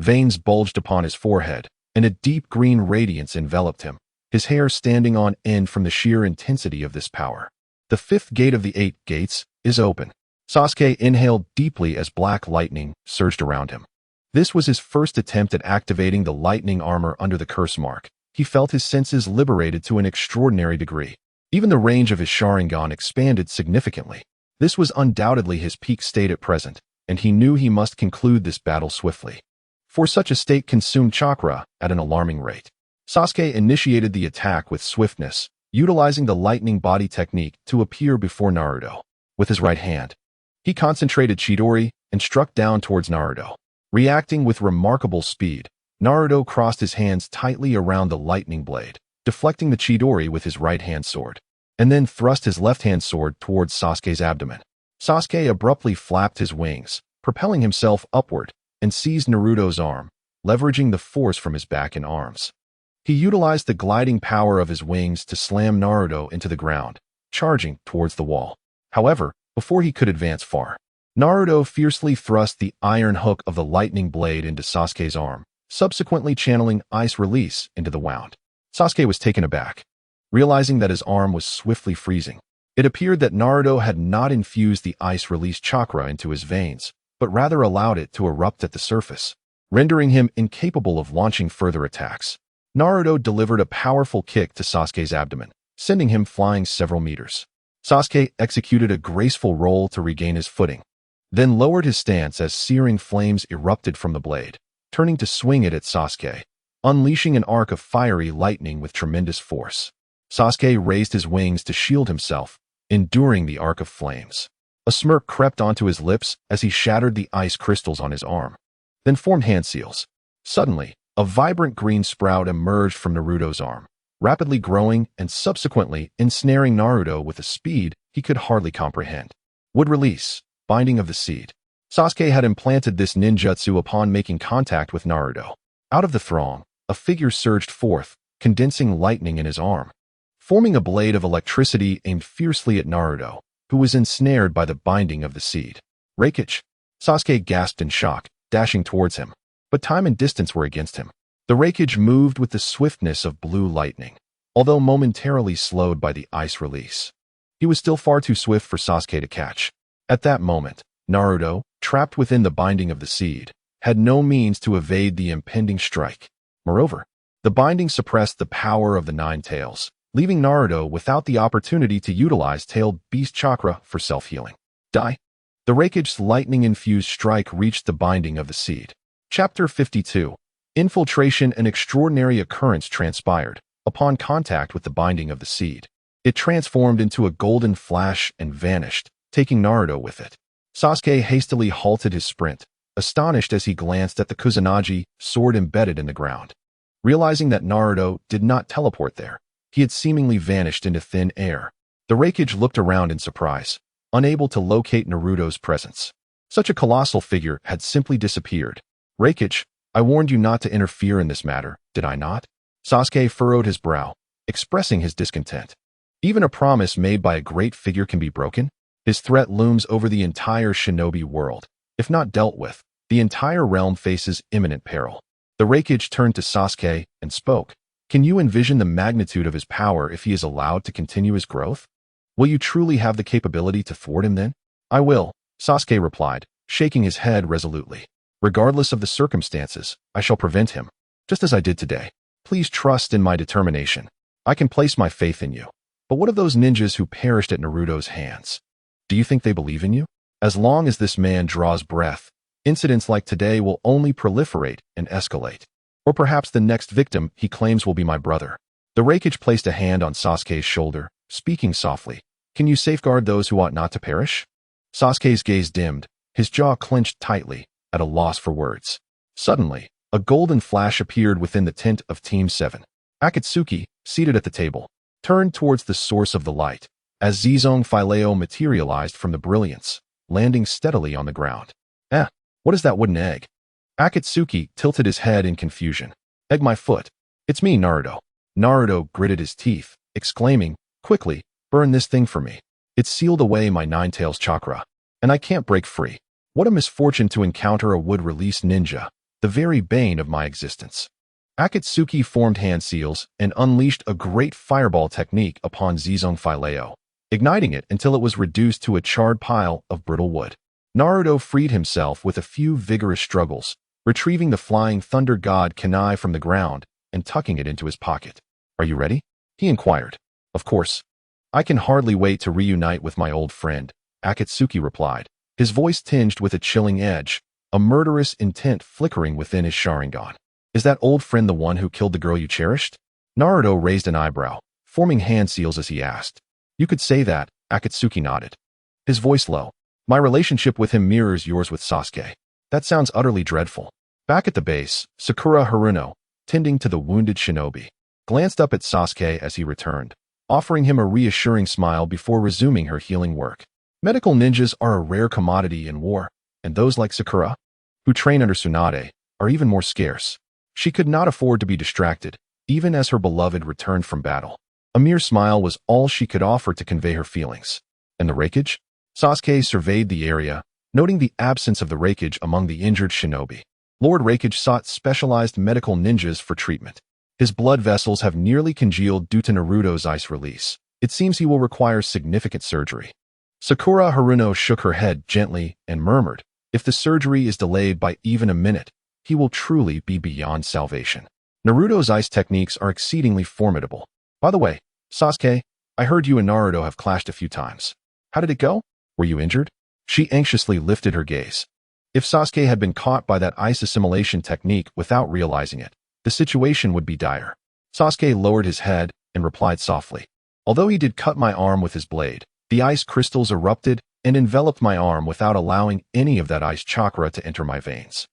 Veins bulged upon his forehead, and a deep green radiance enveloped him, his hair standing on end from the sheer intensity of this power. The 5th gate of the 8 gates is open. Sasuke inhaled deeply as black lightning surged around him. This was his first attempt at activating the lightning armor under the curse mark. He felt his senses liberated to an extraordinary degree. Even the range of his Sharingan expanded significantly. This was undoubtedly his peak state at present, and he knew he must conclude this battle swiftly. For such a state consumed chakra at an alarming rate. Sasuke initiated the attack with swiftness, utilizing the lightning body technique to appear before Naruto. With his right hand, he concentrated Chidori and struck down towards Naruto. Reacting with remarkable speed, Naruto crossed his hands tightly around the lightning blade, deflecting the Chidori with his right-hand sword, and then thrust his left-hand sword towards Sasuke's abdomen. Sasuke abruptly flapped his wings, propelling himself upward, and seized Naruto's arm, leveraging the force from his back and arms. He utilized the gliding power of his wings to slam Naruto into the ground, charging towards the wall. However, before he could advance far, Naruto fiercely thrust the iron hook of the lightning blade into Sasuke's arm, subsequently channeling ice release into the wound. Sasuke was taken aback, realizing that his arm was swiftly freezing. It appeared that Naruto had not infused the ice release chakra into his veins, but rather allowed it to erupt at the surface, rendering him incapable of launching further attacks. Naruto delivered a powerful kick to Sasuke's abdomen, sending him flying several meters. Sasuke executed a graceful roll to regain his footing, then lowered his stance as searing flames erupted from the blade, turning to swing it at Sasuke, unleashing an arc of fiery lightning with tremendous force. Sasuke raised his wings to shield himself, enduring the arc of flames. A smirk crept onto his lips as he shattered the ice crystals on his arm, then formed hand seals. Suddenly, a vibrant green sprout emerged from Naruto's arm, rapidly growing and subsequently ensnaring Naruto with a speed he could hardly comprehend. Wood release, binding of the seed. Sasuke had implanted this ninjutsu upon making contact with Naruto. Out of the throng, a figure surged forth, condensing lightning in his arm, forming a blade of electricity aimed fiercely at Naruto, who was ensnared by the binding of the seed. Raikage! Sasuke gasped in shock, dashing towards him. But time and distance were against him. The Raikage moved with the swiftness of blue lightning, although momentarily slowed by the ice release. He was still far too swift for Sasuke to catch. At that moment, Naruto, trapped within the binding of the seed, had no means to evade the impending strike. Moreover, the binding suppressed the power of the nine tails, leaving Naruto without the opportunity to utilize tailed beast chakra for self-healing. Die! The Raikage's lightning-infused strike reached the binding of the seed. Chapter 52. Infiltration. An extraordinary occurrence transpired upon contact with the binding of the seed. It transformed into a golden flash and vanished, taking Naruto with it. Sasuke hastily halted his sprint, astonished as he glanced at the Kusanagi sword embedded in the ground. Realizing that Naruto did not teleport there, he had seemingly vanished into thin air. The Raikage looked around in surprise, unable to locate Naruto's presence. Such a colossal figure had simply disappeared. Raikage, I warned you not to interfere in this matter, did I not? Sasuke furrowed his brow, expressing his discontent. Even a promise made by a great figure can be broken? His threat looms over the entire shinobi world. If not dealt with, the entire realm faces imminent peril. The Raikage turned to Sasuke and spoke. Can you envision the magnitude of his power if he is allowed to continue his growth? Will you truly have the capability to thwart him then? I will, Sasuke replied, shaking his head resolutely. Regardless of the circumstances, I shall prevent him, just as I did today. Please trust in my determination. I can place my faith in you. But what of those ninjas who perished at Naruto's hands? Do you think they believe in you? As long as this man draws breath, incidents like today will only proliferate and escalate. Or perhaps the next victim he claims will be my brother. The Raikage placed a hand on Sasuke's shoulder, speaking softly. Can you safeguard those who ought not to perish? Sasuke's gaze dimmed, his jaw clenched tightly, at a loss for words. Suddenly, a golden flash appeared within the tent of Team 7. Akatsuki, seated at the table, turned towards the source of the light, as Zizong Phileo materialized from the brilliance, landing steadily on the ground. What is that wooden egg? Akatsuki tilted his head in confusion. Egg my foot. It's me, Naruto. Naruto gritted his teeth, exclaiming, quickly, burn this thing for me. It sealed away my nine tails chakra, and I can't break free. What a misfortune to encounter a wood-release ninja, the very bane of my existence. Akatsuki formed hand seals and unleashed a great fireball technique upon Zizong Phileo, igniting it until it was reduced to a charred pile of brittle wood. Naruto freed himself with a few vigorous struggles, retrieving the flying thunder god kunai from the ground and tucking it into his pocket. Are you ready? He inquired. Of course. I can hardly wait to reunite with my old friend, Akatsuki replied, his voice tinged with a chilling edge, a murderous intent flickering within his Sharingan. Is that old friend the one who killed the girl you cherished? Naruto raised an eyebrow, forming hand seals as he asked. You could say that, Akatsuki nodded. His voice low. My relationship with him mirrors yours with Sasuke. That sounds utterly dreadful. Back at the base, Sakura Haruno, tending to the wounded shinobi, glanced up at Sasuke as he returned, offering him a reassuring smile before resuming her healing work. Medical ninjas are a rare commodity in war, and those like Sakura, who train under Tsunade, are even more scarce. She could not afford to be distracted, even as her beloved returned from battle. A mere smile was all she could offer to convey her feelings. And the Raikage? Sasuke surveyed the area, noting the absence of the Raikage among the injured shinobi. Lord Raikage sought specialized medical ninjas for treatment. His blood vessels have nearly congealed due to Naruto's ice release. It seems he will require significant surgery. Sakura Haruno shook her head gently and murmured, if the surgery is delayed by even a minute, he will truly be beyond salvation. Naruto's ice techniques are exceedingly formidable. By the way, Sasuke, I heard you and Naruto have clashed a few times. How did it go? Were you injured? She anxiously lifted her gaze. If Sasuke had been caught by that ice assimilation technique without realizing it, the situation would be dire. Sasuke lowered his head and replied softly. Although he did cut my arm with his blade, the ice crystals erupted and enveloped my arm without allowing any of that ice chakra to enter my veins.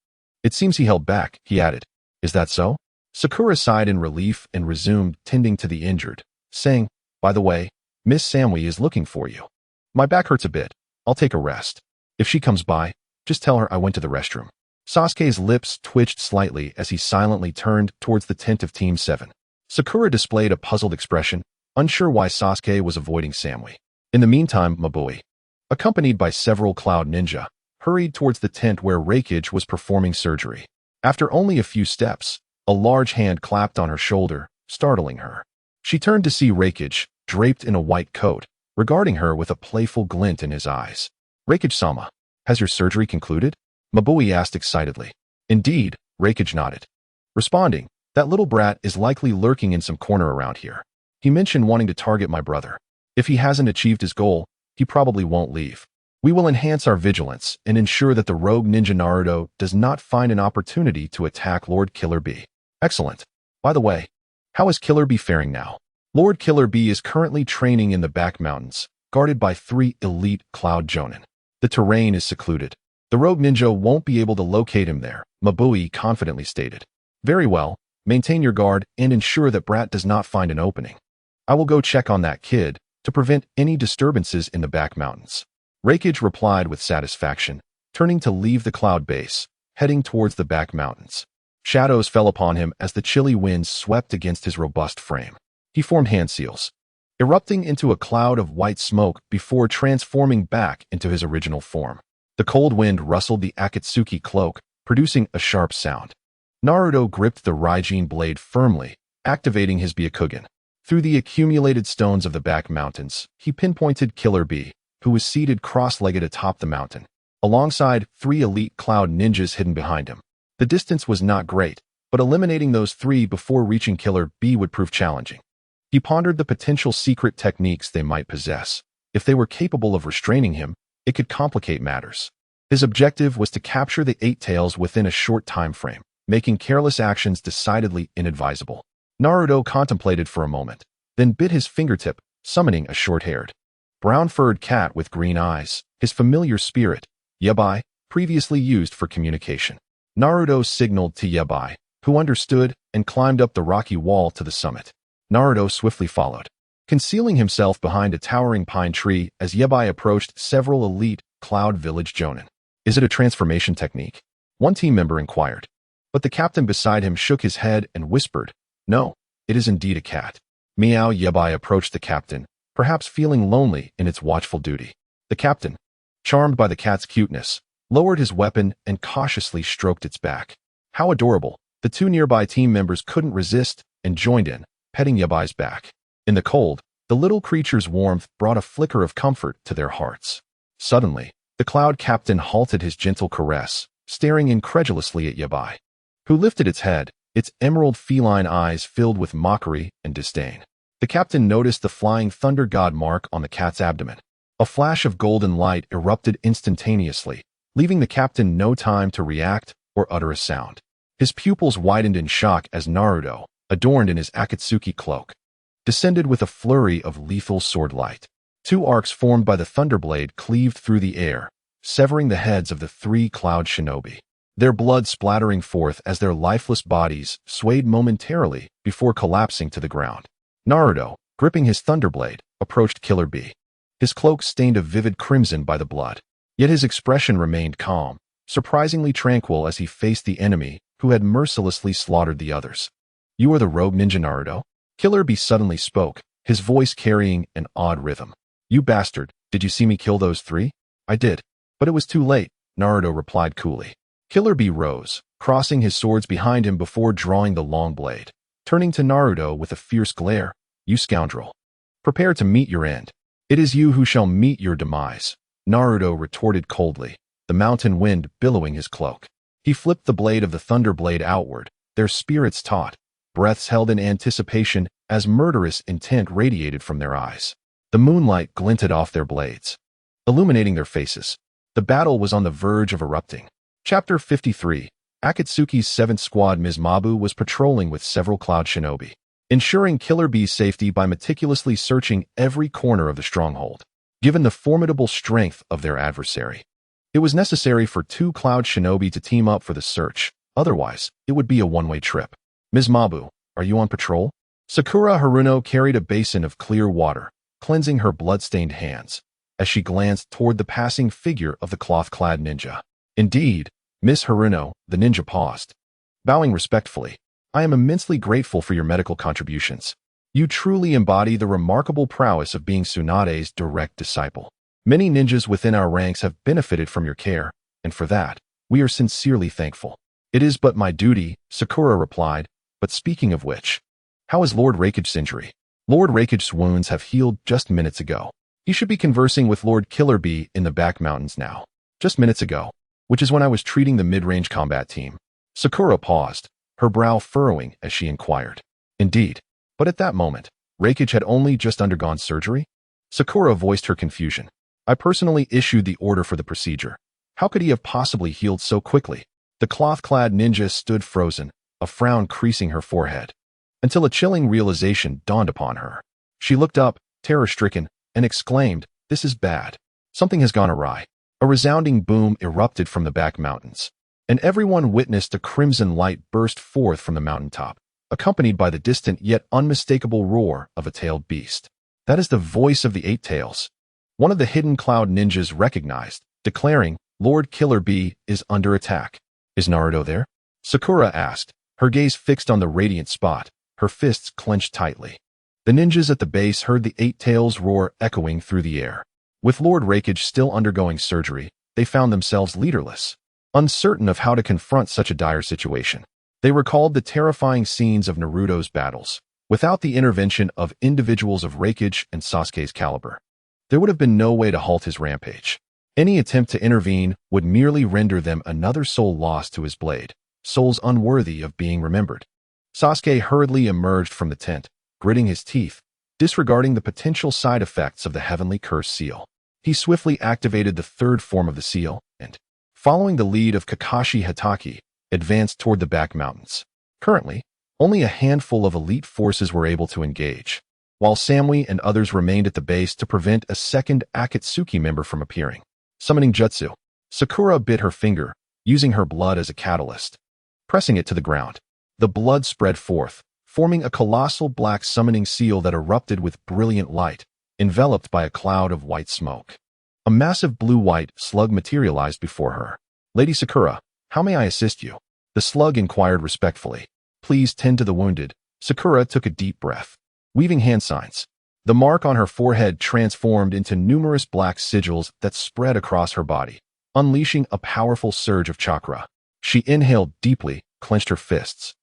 It seems he held back, he added. Is that so? Sakura sighed in relief and resumed tending to the injured, saying, by the way, Miss Samui is looking for you. My back hurts a bit. I'll take a rest. If she comes by, just tell her I went to the restroom. Sasuke's lips twitched slightly as he silently turned towards the tent of Team 7. Sakura displayed a puzzled expression, unsure why Sasuke was avoiding Samui. In the meantime, Mabui, accompanied by several Cloud Ninja, hurried towards the tent where Raikage was performing surgery. After only a few steps, a large hand clapped on her shoulder, startling her. She turned to see Raikage, draped in a white coat, regarding her with a playful glint in his eyes. Raikage-sama, has your surgery concluded? Mabui asked excitedly. Indeed, Raikage nodded. Responding, that little brat is likely lurking in some corner around here. He mentioned wanting to target my brother. If he hasn't achieved his goal, he probably won't leave. We will enhance our vigilance and ensure that the rogue ninja Naruto does not find an opportunity to attack Lord Killer Bee. Excellent. By the way, how is Killer Bee faring now? Lord Killer Bee is currently training in the back mountains, guarded by 3 elite Cloud Jonin. The terrain is secluded. The rogue ninja won't be able to locate him there, Mabui confidently stated. Very well, maintain your guard and ensure that Brat does not find an opening. I will go check on that kid to prevent any disturbances in the back mountains. Raikage replied with satisfaction, turning to leave the cloud base, heading towards the back mountains. Shadows fell upon him as the chilly winds swept against his robust frame. He formed hand seals, erupting into a cloud of white smoke before transforming back into his original form. The cold wind rustled the Akatsuki cloak, producing a sharp sound. Naruto gripped the Raijin blade firmly, activating his Byakugan. Through the accumulated stones of the back mountains, he pinpointed Killer Bee, who was seated cross-legged atop the mountain, alongside 3 elite Cloud Ninjas hidden behind him. The distance was not great, but eliminating those 3 before reaching Killer Bee would prove challenging. He pondered the potential secret techniques they might possess. If they were capable of restraining him, it could complicate matters. His objective was to capture the 8 tails within a short time frame, making careless actions decidedly inadvisable. Naruto contemplated for a moment, then bit his fingertip, summoning a short-haired, brown-furred cat with green eyes, his familiar spirit, Yabai, previously used for communication. Naruto signaled to Yabai, who understood and climbed up the rocky wall to the summit. Naruto swiftly followed, concealing himself behind a towering pine tree as Yabai approached several elite Cloud Village Jonin. Is it a transformation technique? One team member inquired, but the captain beside him shook his head and whispered, no, it is indeed a cat. Meow. Yabai approached the captain, perhaps feeling lonely in its watchful duty. The captain, charmed by the cat's cuteness, lowered his weapon and cautiously stroked its back. How adorable. The 2 nearby team members couldn't resist and joined in, petting Yabai's back. In the cold, the little creature's warmth brought a flicker of comfort to their hearts. Suddenly, the cloud captain halted his gentle caress, staring incredulously at Yabai, who lifted its head, its emerald feline eyes filled with mockery and disdain. The captain noticed the flying thunder god mark on the cat's abdomen. A flash of golden light erupted instantaneously, leaving the captain no time to react or utter a sound. His pupils widened in shock as Naruto, adorned in his Akatsuki cloak, descended with a flurry of lethal sword light. Two arcs formed by the thunderblade cleaved through the air, severing the heads of the three cloud shinobi, their blood splattering forth as their lifeless bodies swayed momentarily before collapsing to the ground. Naruto, gripping his thunderblade, approached Killer Bee. His cloak stained a vivid crimson by the blood, yet his expression remained calm, surprisingly tranquil as he faced the enemy who had mercilessly slaughtered the others. "You are the rogue ninja Naruto?" Killer Bee suddenly spoke, his voice carrying an odd rhythm. "You bastard, did you see me kill those three?" "I did. But it was too late," Naruto replied coolly. Killer Bee rose, crossing his swords behind him before drawing the long blade. Turning to Naruto with a fierce glare, "You scoundrel. Prepare to meet your end. It is you who shall meet your demise," Naruto retorted coldly, the mountain wind billowing his cloak. He flipped the blade of the thunder blade outward, their spirits taut, breaths held in anticipation as murderous intent radiated from their eyes. The moonlight glinted off their blades, illuminating their faces. The battle was on the verge of erupting. Chapter 53. Akatsuki's 7th Squad. Mizuki was patrolling with several cloud shinobi, ensuring Killer Bee's safety by meticulously searching every corner of the stronghold. Given the formidable strength of their adversary, it was necessary for 2 cloud shinobi to team up for the search, otherwise it would be a one-way trip. "Mizuki, are you on patrol?" Sakura Haruno carried a basin of clear water, cleansing her blood-stained hands, as she glanced toward the passing figure of the cloth-clad ninja. "Indeed, Miss Haruno," the ninja paused, bowing respectfully. "I am immensely grateful for your medical contributions. You truly embody the remarkable prowess of being Tsunade's direct disciple. Many ninjas within our ranks have benefited from your care, and for that, we are sincerely thankful." "It is but my duty," Sakura replied, "but speaking of which, how is Lord Raikage's injury?" "Lord Raikage's wounds have healed just minutes ago. He should be conversing with Lord Killer Bee in the back mountains now. Just minutes ago, which is when I was treating the mid-range combat team." Sakura paused, her brow furrowing as she inquired. "Indeed. But at that moment, Raikage had only just undergone surgery?" Sakura voiced her confusion. "I personally issued the order for the procedure. How could he have possibly healed so quickly?" The cloth-clad ninja stood frozen, a frown creasing her forehead, until a chilling realization dawned upon her. She looked up, terror-stricken, and exclaimed, "This is bad. Something has gone awry." A resounding boom erupted from the back mountains, and everyone witnessed a crimson light burst forth from the mountaintop, accompanied by the distant yet unmistakable roar of a tailed beast. "That is the voice of the 8 Tails," one of the hidden cloud ninjas recognized, declaring, "Lord Killer Bee is under attack." "Is Naruto there?" Sakura asked, her gaze fixed on the radiant spot, her fists clenched tightly. The ninjas at the base heard the 8 Tails roar echoing through the air. With Lord Raikage still undergoing surgery, they found themselves leaderless, uncertain of how to confront such a dire situation. They recalled the terrifying scenes of Naruto's battles. Without the intervention of individuals of Raikage and Sasuke's caliber, there would have been no way to halt his rampage. Any attempt to intervene would merely render them another soul lost to his blade, souls unworthy of being remembered. Sasuke hurriedly emerged from the tent, gritting his teeth, disregarding the potential side effects of the heavenly curse seal. He swiftly activated the 3rd form of the seal and, following the lead of Kakashi Hatake, advanced toward the back mountains. Currently, only a handful of elite forces were able to engage, while Samui and others remained at the base to prevent a second Akatsuki member from appearing. Summoning Jutsu. Sakura bit her finger, using her blood as a catalyst, pressing it to the ground. The blood spread forth, forming a colossal black summoning seal that erupted with brilliant light, enveloped by a cloud of white smoke. A massive blue-white slug materialized before her. "Lady Sakura, how may I assist you?" The slug inquired respectfully. "Please tend to the wounded." Sakura took a deep breath, weaving hand signs. The mark on her forehead transformed into numerous black sigils that spread across her body, unleashing a powerful surge of chakra. She inhaled deeply, clenched her fists,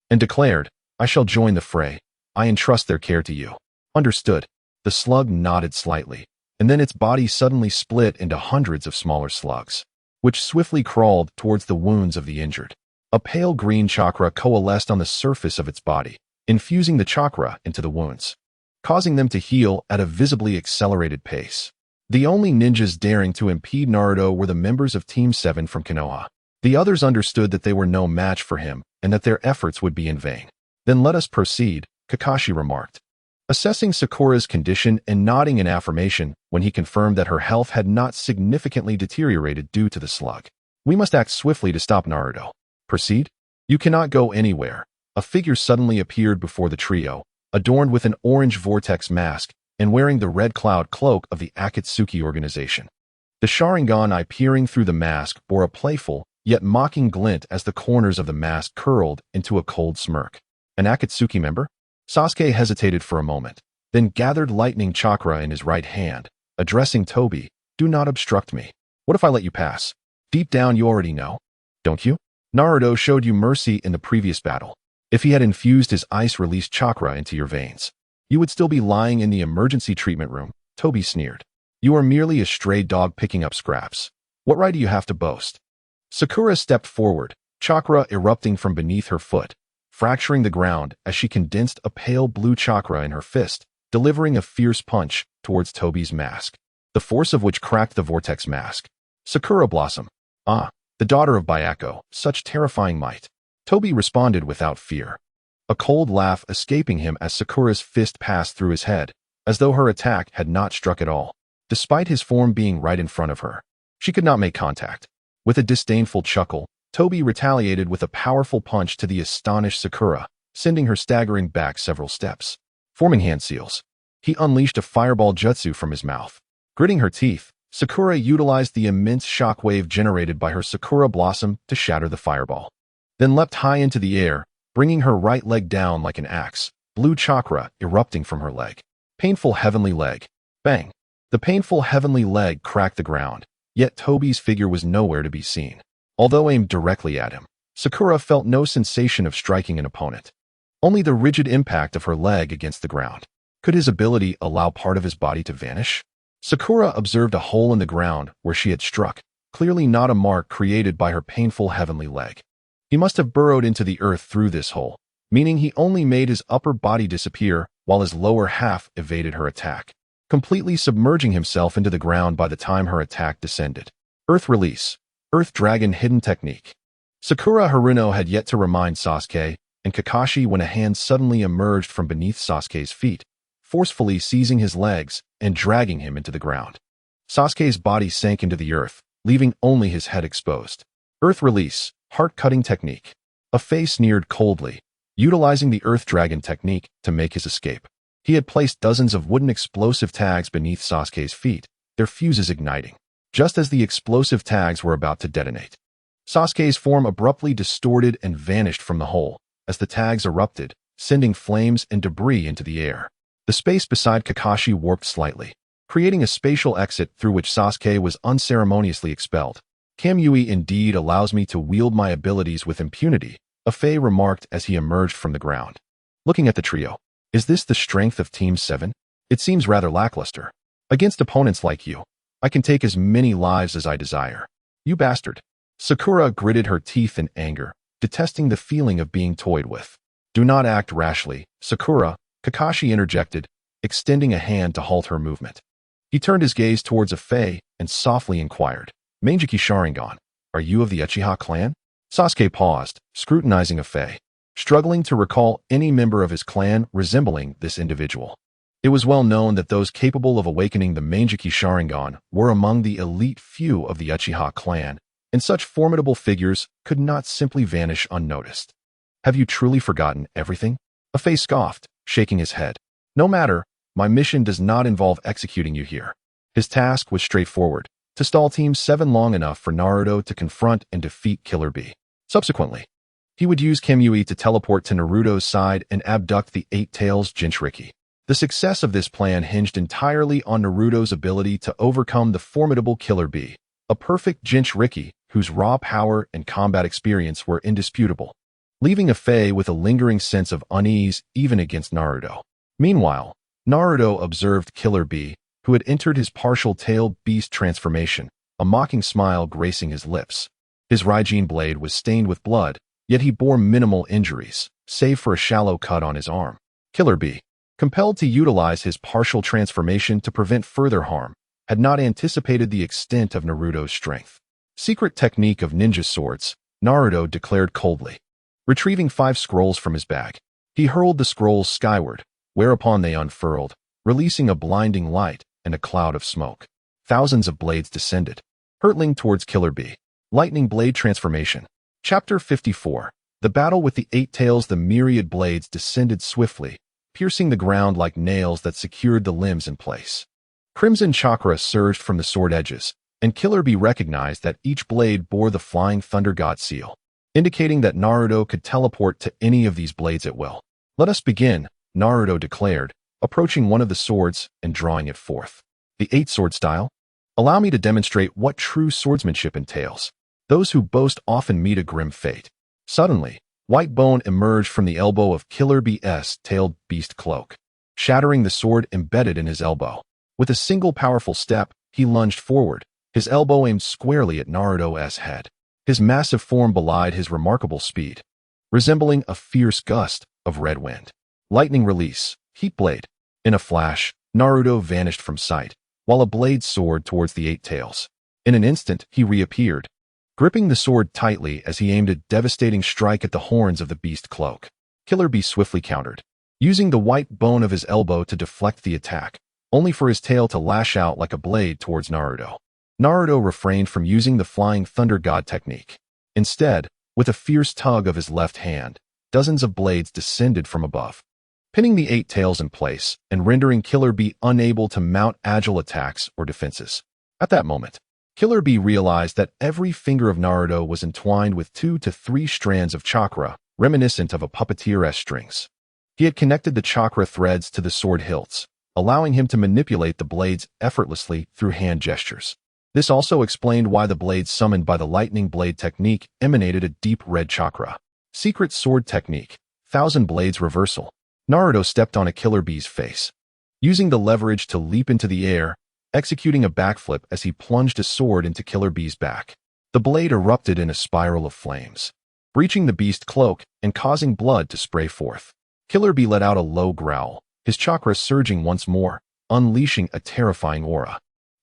and declared, "I shall join the fray. I entrust their care to you." "Understood." The slug nodded slightly, and then its body suddenly split into hundreds of smaller slugs, which swiftly crawled towards the wounds of the injured. A pale green chakra coalesced on the surface of its body, infusing the chakra into the wounds, causing them to heal at a visibly accelerated pace. The only ninjas daring to impede Naruto were the members of Team 7 from Konoha. The others understood that they were no match for him and that their efforts would be in vain. Then let us proceed, Kakashi remarked, assessing Sakura's condition and nodding in affirmation when he confirmed that her health had not significantly deteriorated due to the slug. We must act swiftly to stop Naruto. Proceed? You cannot go anywhere. A figure suddenly appeared before the trio, adorned with an orange vortex mask and wearing the red cloud cloak of the Akatsuki organization. The Sharingan eye peering through the mask bore a playful, yet mocking glint as the corners of the mask curled into a cold smirk. An Akatsuki member? Sasuke hesitated for a moment, then gathered lightning chakra in his right hand, addressing Toby, do not obstruct me. What if I let you pass? Deep down you already know, don't you? Naruto showed you mercy in the previous battle. If he had infused his ice-release chakra into your veins, you would still be lying in the emergency treatment room, Toby sneered. You are merely a stray dog picking up scraps. What right do you have to boast? Sakura stepped forward, chakra erupting from beneath her foot, fracturing the ground as she condensed a pale blue chakra in her fist, delivering a fierce punch towards Toby's mask, the force of which cracked the vortex mask. Sakura Blossom. Ah, the daughter of Byako, such terrifying might. Toby responded without fear, a cold laugh escaping him as Sakura's fist passed through his head, as though her attack had not struck at all. Despite his form being right in front of her, she could not make contact. With a disdainful chuckle, Toby retaliated with a powerful punch to the astonished Sakura, sending her staggering back several steps. Forming hand seals, he unleashed a fireball jutsu from his mouth. Gritting her teeth, Sakura utilized the immense shockwave generated by her Sakura Blossom to shatter the fireball, then leapt high into the air, bringing her right leg down like an axe, blue chakra erupting from her leg. Painful heavenly leg. Bang! The painful heavenly leg cracked the ground, yet Toby's figure was nowhere to be seen. Although aimed directly at him, Sakura felt no sensation of striking an opponent. Only the rigid impact of her leg against the ground. Could his ability allow part of his body to vanish? Sakura observed a hole in the ground where she had struck, clearly not a mark created by her painful heavenly leg. He must have burrowed into the earth through this hole, meaning he only made his upper body disappear while his lower half evaded her attack, completely submerging himself into the ground by the time her attack descended. Earth Release. Earth Dragon Hidden Technique. Sakura Haruno had yet to remind Sasuke and Kakashi when a hand suddenly emerged from beneath Sasuke's feet, forcefully seizing his legs and dragging him into the ground. Sasuke's body sank into the earth, leaving only his head exposed. Earth Release. Heart-cutting technique. Afei sneered coldly, utilizing the Earth Dragon technique to make his escape. He had placed dozens of wooden explosive tags beneath Sasuke's feet, their fuses igniting, just as the explosive tags were about to detonate. Sasuke's form abruptly distorted and vanished from the hole as the tags erupted, sending flames and debris into the air. The space beside Kakashi warped slightly, creating a spatial exit through which Sasuke was unceremoniously expelled. Kamui indeed allows me to wield my abilities with impunity, Afei remarked as he emerged from the ground. Looking at the trio, is this the strength of Team 7? It seems rather lackluster. Against opponents like you, I can take as many lives as I desire. You bastard. Sakura gritted her teeth in anger, detesting the feeling of being toyed with. Do not act rashly, Sakura, Kakashi interjected, extending a hand to halt her movement. He turned his gaze towards Afei and softly inquired, Mizuki Sharingan, are you of the Uchiha clan? Sasuke paused, scrutinizing Afei, struggling to recall any member of his clan resembling this individual. It was well known that those capable of awakening the Mizuki Sharingan were among the elite few of the Uchiha clan, and such formidable figures could not simply vanish unnoticed. Have you truly forgotten everything? Afei scoffed, shaking his head. No matter, my mission does not involve executing you here. His task was straightforward, to stall Team 7 long enough for Naruto to confront and defeat Killer Bee. Subsequently, he would use Kamui to teleport to Naruto's side and abduct the Eight Tails Jinchuriki. The success of this plan hinged entirely on Naruto's ability to overcome the formidable Killer Bee, a perfect Jinchuriki whose raw power and combat experience were indisputable, leaving Afei with a lingering sense of unease even against Naruto. Meanwhile, Naruto observed Killer Bee, who had entered his partial tailed beast transformation, a mocking smile gracing his lips. His Raijin blade was stained with blood, yet he bore minimal injuries, save for a shallow cut on his arm. Killer Bee, compelled to utilize his partial transformation to prevent further harm, had not anticipated the extent of Naruto's strength. Secret technique of ninja swords, Naruto declared coldly. Retrieving 5 scrolls from his bag, he hurled the scrolls skyward, whereupon they unfurled, releasing a blinding light and a cloud of smoke. Thousands of blades descended, hurtling towards Killer Bee. Lightning Blade Transformation. Chapter 54. The Battle with the 8 Tails. The myriad blades descended swiftly, piercing the ground like nails that secured the limbs in place. Crimson chakra surged from the sword edges, and Killer Bee recognized that each blade bore the Flying Thunder God seal, indicating that Naruto could teleport to any of these blades at will. "Let us begin," Naruto declared, approaching one of the swords and drawing it forth. "The 8-sword style? Allow me to demonstrate what true swordsmanship entails. Those who boast often meet a grim fate." Suddenly, white bone emerged from the elbow of Killer Bee's tailed beast cloak, shattering the sword embedded in his elbow. With a single powerful step, he lunged forward, his elbow aimed squarely at Naruto's head. His massive form belied his remarkable speed, resembling a fierce gust of red wind. Lightning release, heat blade. In a flash, Naruto vanished from sight, while a blade soared towards the 8 Tails. In an instant, he reappeared, gripping the sword tightly as he aimed a devastating strike at the horns of the beast cloak. Killer Bee swiftly countered, using the white bone of his elbow to deflect the attack, only for his tail to lash out like a blade towards Naruto. Naruto refrained from using the Flying Thunder God technique. Instead, with a fierce tug of his left hand, dozens of blades descended from above, pinning the 8 Tails in place and rendering Killer Bee unable to mount agile attacks or defenses. At that moment, Killer Bee realized that every finger of Naruto was entwined with 2 to 3 strands of chakra, reminiscent of a puppeteer's strings. He had connected the chakra threads to the sword hilts, allowing him to manipulate the blades effortlessly through hand gestures. This also explained why the blades summoned by the lightning blade technique emanated a deep red chakra. Secret sword technique, 1,000 blades reversal. Naruto stepped on a Killer Bee's face, using the leverage to leap into the air, executing a backflip as he plunged a sword into Killer Bee's back. The blade erupted in a spiral of flames, breaching the beast cloak and causing blood to spray forth. Killer Bee let out a low growl, his chakra surging once more, unleashing a terrifying aura.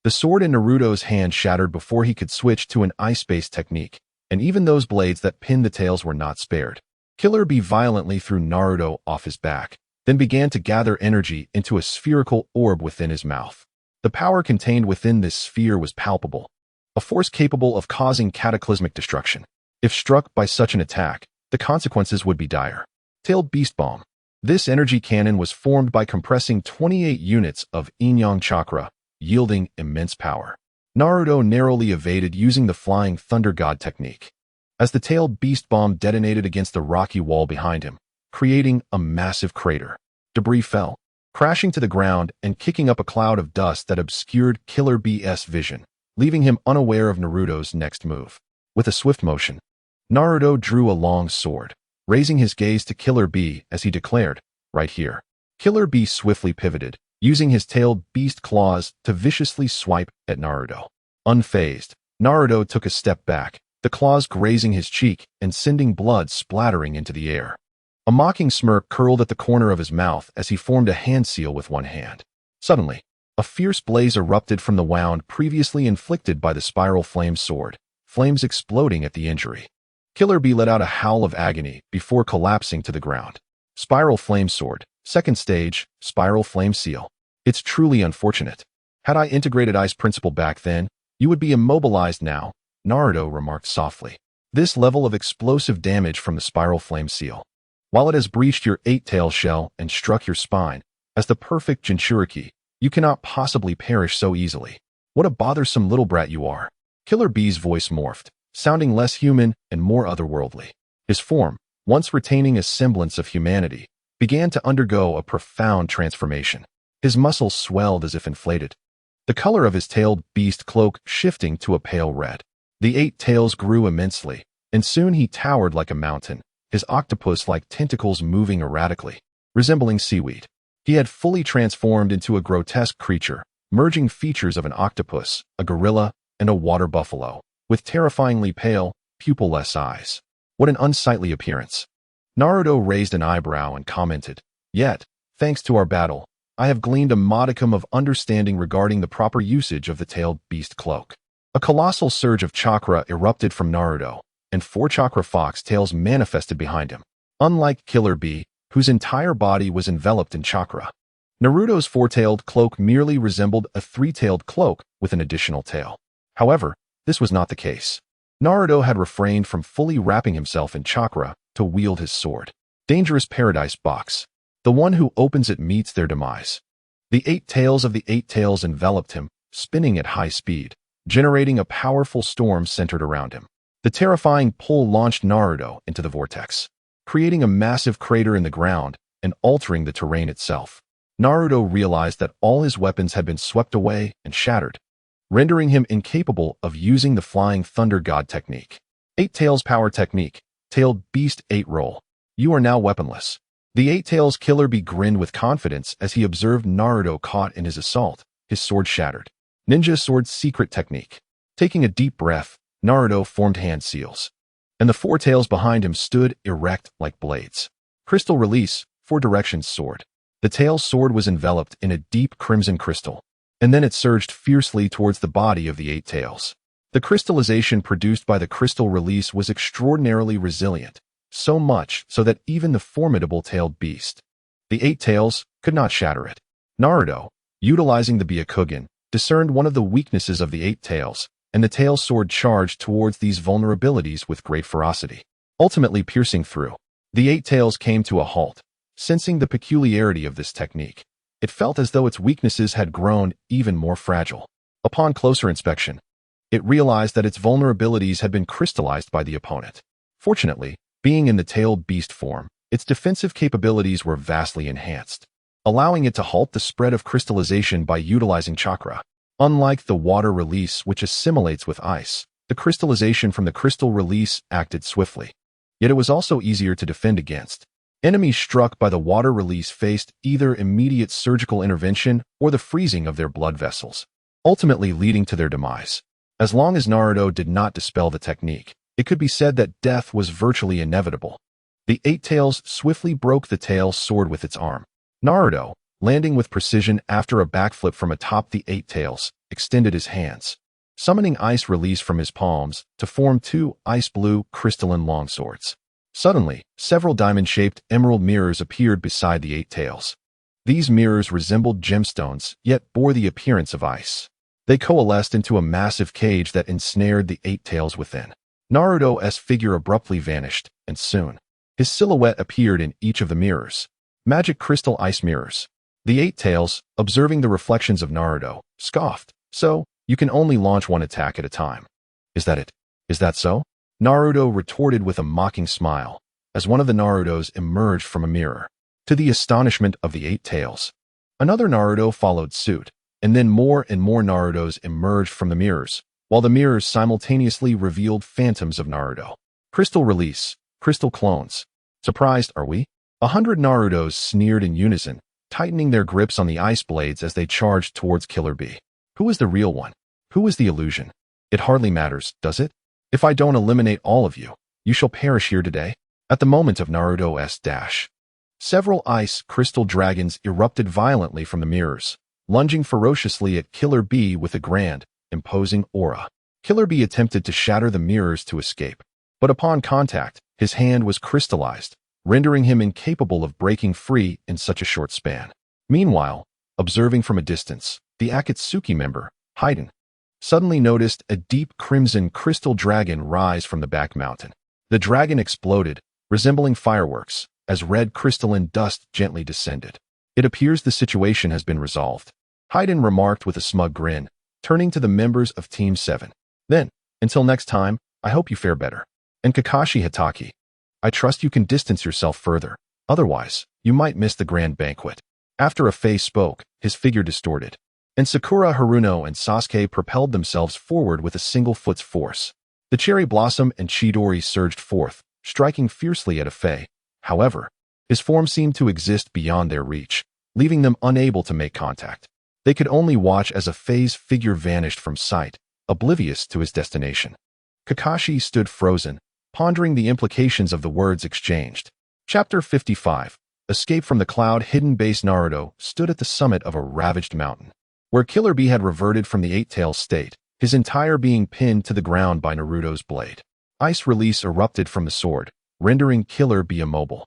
The sword in Naruto's hand shattered before he could switch to an ice-based technique, and even those blades that pinned the tails were not spared. Killer Bee violently threw Naruto off his back, then began to gather energy into a spherical orb within his mouth. The power contained within this sphere was palpable, a force capable of causing cataclysmic destruction. If struck by such an attack, the consequences would be dire. Tailed Beast Bomb. This energy cannon was formed by compressing 28 units of yin-yang chakra, yielding immense power. Naruto narrowly evaded using the Flying Thunder God technique, as the tailed beast bomb detonated against the rocky wall behind him, creating a massive crater. Debris fell, crashing to the ground and kicking up a cloud of dust that obscured Killer Bee's vision, leaving him unaware of Naruto's next move. With a swift motion, Naruto drew a long sword, raising his gaze to Killer Bee as he declared, "Right here." Killer Bee swiftly pivoted, using his tailed beast claws to viciously swipe at Naruto. Unfazed, Naruto took a step back, the claws grazing his cheek and sending blood splattering into the air. A mocking smirk curled at the corner of his mouth as he formed a hand seal with one hand. Suddenly, a fierce blaze erupted from the wound previously inflicted by the spiral flame sword, flames exploding at the injury. Killer Bee let out a howl of agony before collapsing to the ground. Spiral flame sword. Second stage, spiral flame seal. It's truly unfortunate. Had I integrated Ice Principle back then, you would be immobilized now, Naruto remarked softly. This level of explosive damage from the spiral flame seal, while it has breached your 8-tail shell and struck your spine, as the perfect Jinchuriki, you cannot possibly perish so easily. What a bothersome little brat you are. Killer Bee's voice morphed, sounding less human and more otherworldly. His form, once retaining a semblance of humanity, began to undergo a profound transformation. His muscles swelled as if inflated, the color of his tailed beast cloak shifting to a pale red. The 8 tails grew immensely, and soon he towered like a mountain, his octopus-like tentacles moving erratically, resembling seaweed. He had fully transformed into a grotesque creature, merging features of an octopus, a gorilla, and a water buffalo, with terrifyingly pale, pupil-less eyes. What an unsightly appearance. Naruto raised an eyebrow and commented, "Yet, thanks to our battle, I have gleaned a modicum of understanding regarding the proper usage of the tailed beast cloak. A colossal surge of chakra erupted from Naruto, and 4 chakra fox tails manifested behind him. Unlike Killer Bee, whose entire body was enveloped in chakra, Naruto's 4-tailed cloak merely resembled a 3-tailed cloak with an additional tail. However, this was not the case. Naruto had refrained from fully wrapping himself in chakra to wield his sword. Dangerous Paradise Box. The one who opens it meets their demise. The 8 tails of the 8 tails enveloped him, spinning at high speed, generating a powerful storm centered around him. The terrifying pull launched Naruto into the vortex, creating a massive crater in the ground and altering the terrain itself. Naruto realized that all his weapons had been swept away and shattered, rendering him incapable of using the Flying Thunder God technique. 8 Tails Power Technique. Tailed Beast 8 Roll. You are now weaponless. The 8 Tails Killer Bee grinned with confidence as he observed Naruto caught in his assault, his sword shattered. Ninja Sword Secret Technique. Taking a deep breath, Naruto formed hand seals, and the 4 tails behind him stood erect like blades. Crystal Release. 4 Directions Sword. The tail's sword was enveloped in a deep crimson crystal, and then it surged fiercely towards the body of the 8 tails. The crystallization produced by the crystal release was extraordinarily resilient, so much so that even the formidable tailed beast, the 8 tails, could not shatter it. Naruto, utilizing the Byakugan, discerned one of the weaknesses of the 8 tails, and the tail's sword charged towards these vulnerabilities with great ferocity, ultimately piercing through. The 8 tails came to a halt. Sensing the peculiarity of this technique, it felt as though its weaknesses had grown even more fragile. Upon closer inspection, it realized that its vulnerabilities had been crystallized by the opponent. Fortunately, being in the tailed beast form, its defensive capabilities were vastly enhanced, allowing it to halt the spread of crystallization by utilizing chakra. Unlike the water release, which assimilates with ice, the crystallization from the crystal release acted swiftly. Yet it was also easier to defend against. Enemies struck by the water release faced either immediate surgical intervention or the freezing of their blood vessels, ultimately leading to their demise. As long as Naruto did not dispel the technique, it could be said that death was virtually inevitable. The 8 tails swiftly broke the tail's sword with its arm. Naruto, landing with precision after a backflip from atop the 8 tails, extended his hands, summoning ice release from his palms to form 2 ice-blue crystalline longswords. Suddenly, several diamond-shaped emerald mirrors appeared beside the 8 tails. These mirrors resembled gemstones, yet bore the appearance of ice. They coalesced into a massive cage that ensnared the 8 tails within. Naruto's figure abruptly vanished, and soon, his silhouette appeared in each of the mirrors. Magic crystal ice mirrors. The 8 tails, observing the reflections of Naruto, scoffed. So, you can only launch one attack at a time. Is that it? Is that so? Naruto retorted with a mocking smile, as one of the Narutos emerged from a mirror. To the astonishment of the 8 tails, another Naruto followed suit, and then more and more Narutos emerged from the mirrors, while the mirrors simultaneously revealed phantoms of Naruto. Crystal Release. Crystal Clones. Surprised, are we? 100 Narutos sneered in unison, tightening their grips on the ice blades as they charged towards Killer Bee. Who is the real one? Who is the illusion? It hardly matters, does it? If I don't eliminate all of you, you shall perish here today. At the moment of Naruto's dash, several ice crystal dragons erupted violently from the mirrors, lunging ferociously at Killer Bee with a grand, imposing aura. Killer Bee attempted to shatter the mirrors to escape, but upon contact, his hand was crystallized, rendering him incapable of breaking free in such a short span. Meanwhile, observing from a distance, the Akatsuki member, Haiden, suddenly noticed a deep crimson crystal dragon rise from the back mountain. The dragon exploded, resembling fireworks, as red crystalline dust gently descended. It appears the situation has been resolved, Haiden remarked with a smug grin, turning to the members of Team 7. Then, until next time, I hope you fare better. And Kakashi Hatake, I trust you can distance yourself further, otherwise, you might miss the grand banquet. After a face spoke, his figure distorted, and Sakura Haruno and Sasuke propelled themselves forward with a single foot's force. The Cherry Blossom and Chidori surged forth, striking fiercely at Afei. However, his form seemed to exist beyond their reach, leaving them unable to make contact. They could only watch as Afei's figure vanished from sight, oblivious to his destination. Kakashi stood frozen, pondering the implications of the words exchanged. Chapter 55. escaped from the cloud-hidden base. Naruto stood at the summit of a ravaged mountain, where Killer Bee had reverted from the eight-tail state, his entire being pinned to the ground by Naruto's blade. Ice release erupted from the sword, rendering Killer Bee immobile,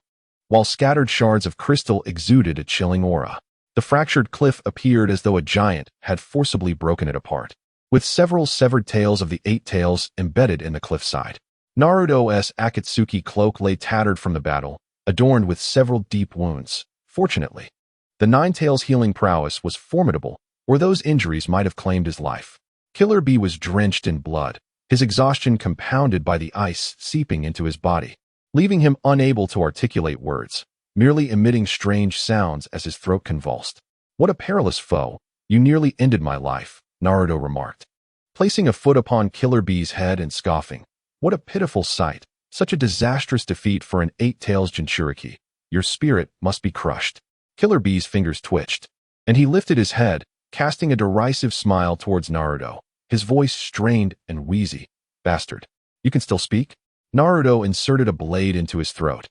while scattered shards of crystal exuded a chilling aura. The fractured cliff appeared as though a giant had forcibly broken it apart, with several severed tails of the eight tails embedded in the cliffside. Naruto's Akatsuki cloak lay tattered from the battle, adorned with several deep wounds. Fortunately, the nine tails' healing prowess was formidable, or those injuries might have claimed his life. Killer Bee was drenched in blood, his exhaustion compounded by the ice seeping into his body, leaving him unable to articulate words, merely emitting strange sounds as his throat convulsed. "What a perilous foe! You nearly ended my life," Naruto remarked, placing a foot upon Killer Bee's head and scoffing. "What a pitiful sight! Such a disastrous defeat for an eight-tails Jinchuriki. Your spirit must be crushed." Killer Bee's fingers twitched, and he lifted his head, casting a derisive smile towards Naruto, his voice strained and wheezy. "Bastard, you can still speak?" Naruto inserted a blade into his throat,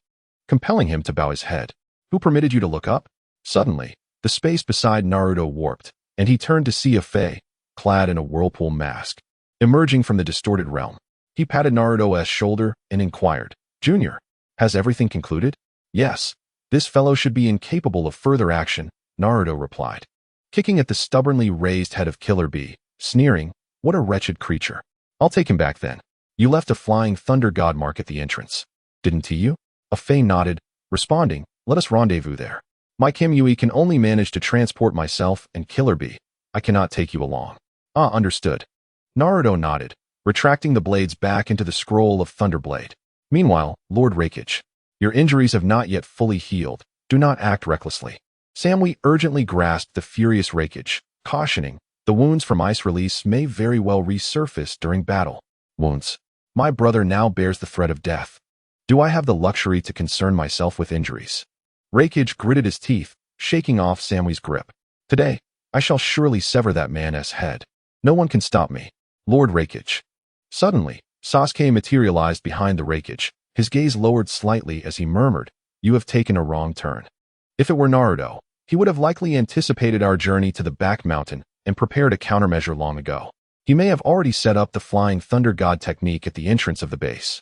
compelling him to bow his head. "Who permitted you to look up?" Suddenly, the space beside Naruto warped, and he turned to see a Fae, clad in a whirlpool mask, emerging from the distorted realm. He patted Naruto's shoulder and inquired, "Junior, has everything concluded?" "Yes, this fellow should be incapable of further action," Naruto replied, kicking at the stubbornly raised head of Killer Bee, sneering, "What a wretched creature. I'll take him back then. You left a flying thunder god mark at the entrance, didn't you?" A Fae nodded, responding, "Let us rendezvous there. My Kimui can only manage to transport myself and Killer Bee. I cannot take you along." "Ah, understood." Naruto nodded, retracting the blades back into the scroll of Thunderblade. "Meanwhile, Lord Raikage, your injuries have not yet fully healed. Do not act recklessly." Samui urgently grasped the furious Raikage, cautioning, "The wounds from ice release may very well resurface during battle." "Wounds? My brother now bears the threat of death. Do I have the luxury to concern myself with injuries?" Raikage gritted his teeth, shaking off Samui's grip. "Today, I shall surely sever that man's head. No one can stop me. Lord Raikage." Suddenly, Sasuke materialized behind the Raikage, his gaze lowered slightly as he murmured, "You have taken a wrong turn." If it were Naruto, he would have likely anticipated our journey to the back mountain and prepared a countermeasure long ago. He may have already set up the Flying Thunder God technique at the entrance of the base.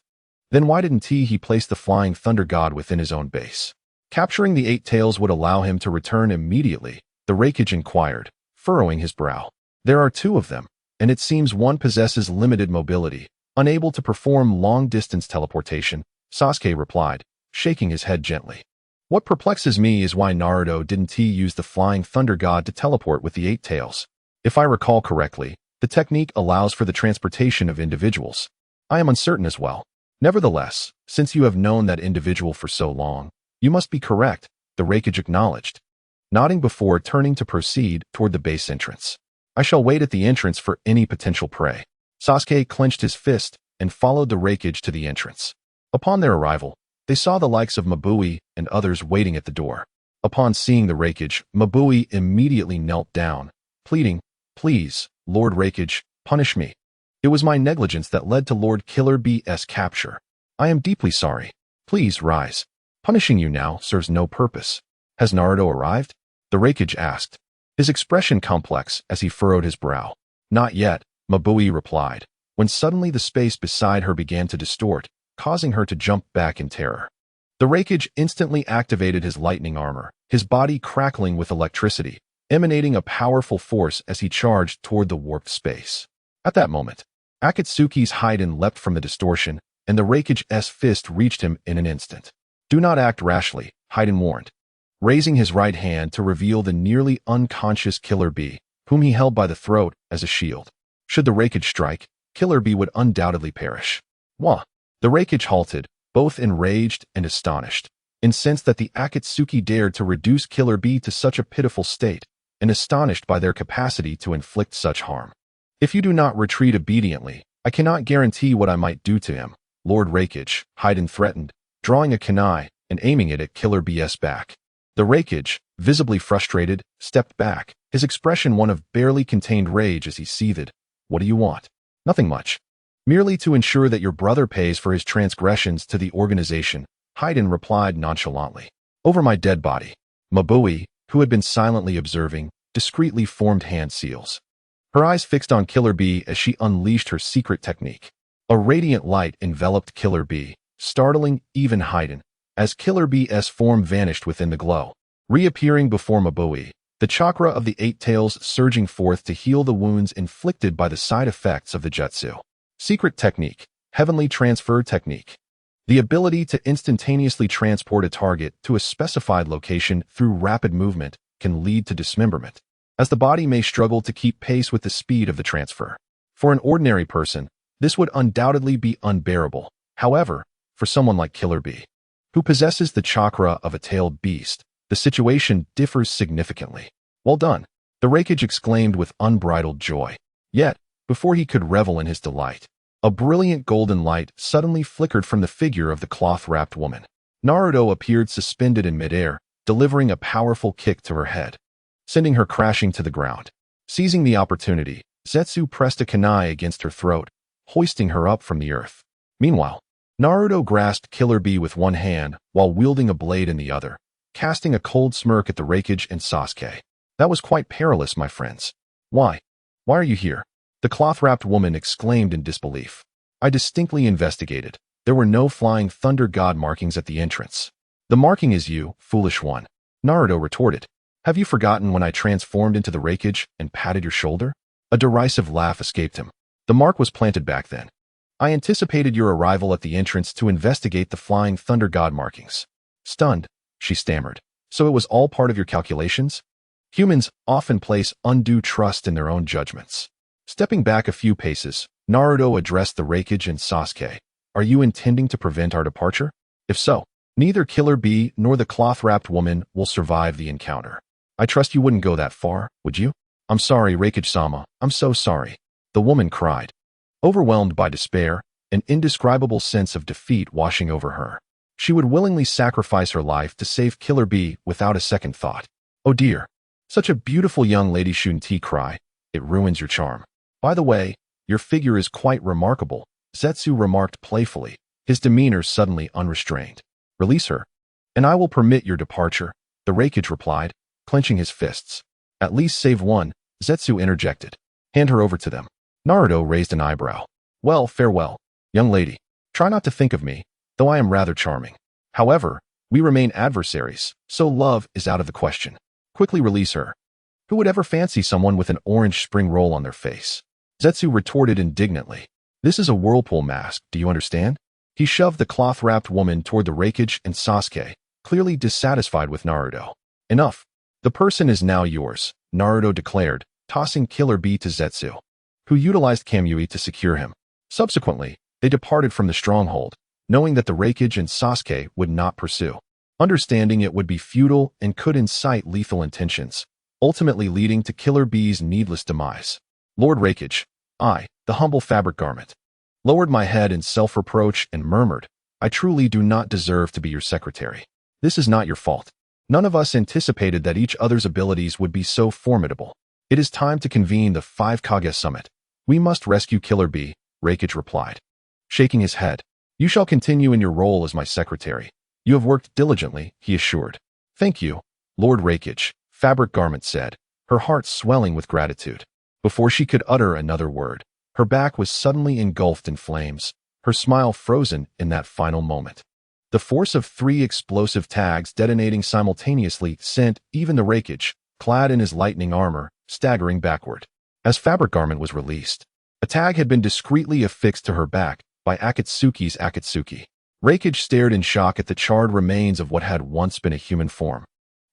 Then why didn't he place the Flying Thunder God within his own base? Capturing the eight tails would allow him to return immediately, the Raikage inquired, furrowing his brow. "There are two of them, and it seems one possesses limited mobility, unable to perform long-distance teleportation," Sasuke replied, shaking his head gently. "What perplexes me is why Naruto didn't use the Flying Thunder God to teleport with the eight tails. If I recall correctly, the technique allows for the transportation of individuals. I am uncertain as well. Nevertheless, since you have known that individual for so long, you must be correct," the Raikage acknowledged, nodding before turning to proceed toward the base entrance. "I shall wait at the entrance for any potential prey." Sasuke clenched his fist and followed the Raikage to the entrance. Upon their arrival, they saw the likes of Mabui and others waiting at the door. Upon seeing the Raikage, Mabui immediately knelt down, pleading, "Please, Lord Raikage, punish me. It was my negligence that led to Lord Killer Bee's capture. I am deeply sorry. Please rise. Punishing you now serves no purpose." "Has Naruto arrived?" the Raikage asked, his expression complex as he furrowed his brow. "Not yet," Mabui replied, when suddenly the space beside her began to distort, causing her to jump back in terror. The Raikage instantly activated his lightning armor, his body crackling with electricity, emanating a powerful force as he charged toward the warped space. At that moment, Akatsuki's Haiden leapt from the distortion, and the Raikage's fist reached him in an instant. "Do not act rashly," Haiden warned, raising his right hand to reveal the nearly unconscious Killer Bee, whom he held by the throat as a shield. Should the Raikage strike, Killer Bee would undoubtedly perish. Wah! The Raikage halted, both enraged and astonished, incensed that the Akatsuki dared to reduce Killer Bee to such a pitiful state, and astonished by their capacity to inflict such harm. "If you do not retreat obediently, I cannot guarantee what I might do to him," Lord Raikage, Haiden threatened, drawing a kunai and aiming it at Killer Bee's back. The Raikage, visibly frustrated, stepped back, his expression one of barely contained rage as he seethed. "What do you want?" "Nothing much. Merely to ensure that your brother pays for his transgressions to the organization," Haiden replied nonchalantly. Over my dead body. Mabui, who had been silently observing, discreetly formed hand seals. Her eyes fixed on Killer Bee as she unleashed her secret technique. A radiant light enveloped Killer Bee, startling even Haiden, as Killer Bee's form vanished within the glow. Reappearing before Mabui, the chakra of the eight tails surging forth to heal the wounds inflicted by the side effects of the jutsu. Secret technique. Heavenly transfer technique. The ability to instantaneously transport a target to a specified location through rapid movement can lead to dismemberment, as the body may struggle to keep pace with the speed of the transfer. For an ordinary person, this would undoubtedly be unbearable. However, for someone like Killer Bee, who possesses the chakra of a tailed beast, the situation differs significantly. Well done, the Raikage exclaimed with unbridled joy. Yet, before he could revel in his delight, a brilliant golden light suddenly flickered from the figure of the cloth-wrapped woman. Naruto appeared suspended in midair, delivering a powerful kick to her head, sending her crashing to the ground. Seizing the opportunity, Zetsu pressed a kunai against her throat, hoisting her up from the earth. Meanwhile, Naruto grasped Killer Bee with one hand while wielding a blade in the other, casting a cold smirk at the Raikage and Sasuke. That was quite perilous, my friends. Why? Why are you here? The cloth-wrapped woman exclaimed in disbelief. I distinctly investigated. There were no flying thunder god markings at the entrance. The marking is you, foolish one. Naruto retorted. Have you forgotten when I transformed into the Raikage and patted your shoulder? A derisive laugh escaped him. The mark was planted back then. I anticipated your arrival at the entrance to investigate the flying thunder god markings. Stunned, she stammered. So it was all part of your calculations? Humans often place undue trust in their own judgments. Stepping back a few paces, Naruto addressed the Raikage and Sasuke. Are you intending to prevent our departure? If so, neither Killer Bee nor the cloth-wrapped woman will survive the encounter. I trust you wouldn't go that far, would you? I'm sorry, Raikage-sama, I'm so sorry. The woman cried. Overwhelmed by despair, an indescribable sense of defeat washing over her. She would willingly sacrifice her life to save Killer Bee without a second thought. Oh dear. Such a beautiful young lady, Shunti cried. It ruins your charm. By the way, your figure is quite remarkable, Zetsu remarked playfully, his demeanor suddenly unrestrained. Release her, and I will permit your departure, the Raikage replied, clenching his fists. At least save one, Zetsu interjected. Hand her over to them. Naruto raised an eyebrow. Well, farewell, young lady. Try not to think of me, though I am rather charming. However, we remain adversaries, so love is out of the question. Quickly release her. Who would ever fancy someone with an orange spring roll on their face? Zetsu retorted indignantly. This is a whirlpool mask, do you understand? He shoved the cloth-wrapped woman toward the Raikage and Sasuke, clearly dissatisfied with Naruto. Enough. The person is now yours, Naruto declared, tossing Killer Bee to Zetsu, who utilized Kamui to secure him. Subsequently, they departed from the stronghold, knowing that the Raikage and Sasuke would not pursue. Understanding it would be futile and could incite lethal intentions, ultimately leading to Killer Bee's needless demise. Lord Raikage, I, the humble fabric garment, lowered my head in self-reproach and murmured, I truly do not deserve to be your secretary. This is not your fault. None of us anticipated that each other's abilities would be so formidable. It is time to convene the Five Kage Summit. We must rescue Killer Bee, Raikage replied, shaking his head. You shall continue in your role as my secretary. You have worked diligently, he assured. Thank you, Lord Raikage, Fabric Garment said, her heart swelling with gratitude. Before she could utter another word, her back was suddenly engulfed in flames, her smile frozen in that final moment. The force of 3 explosive tags detonating simultaneously sent even the Raikage, clad in his lightning armor, staggering backward. As Fabric Garment was released, a tag had been discreetly affixed to her back by Akatsuki's Akatsuki. Raikage stared in shock at the charred remains of what had once been a human form.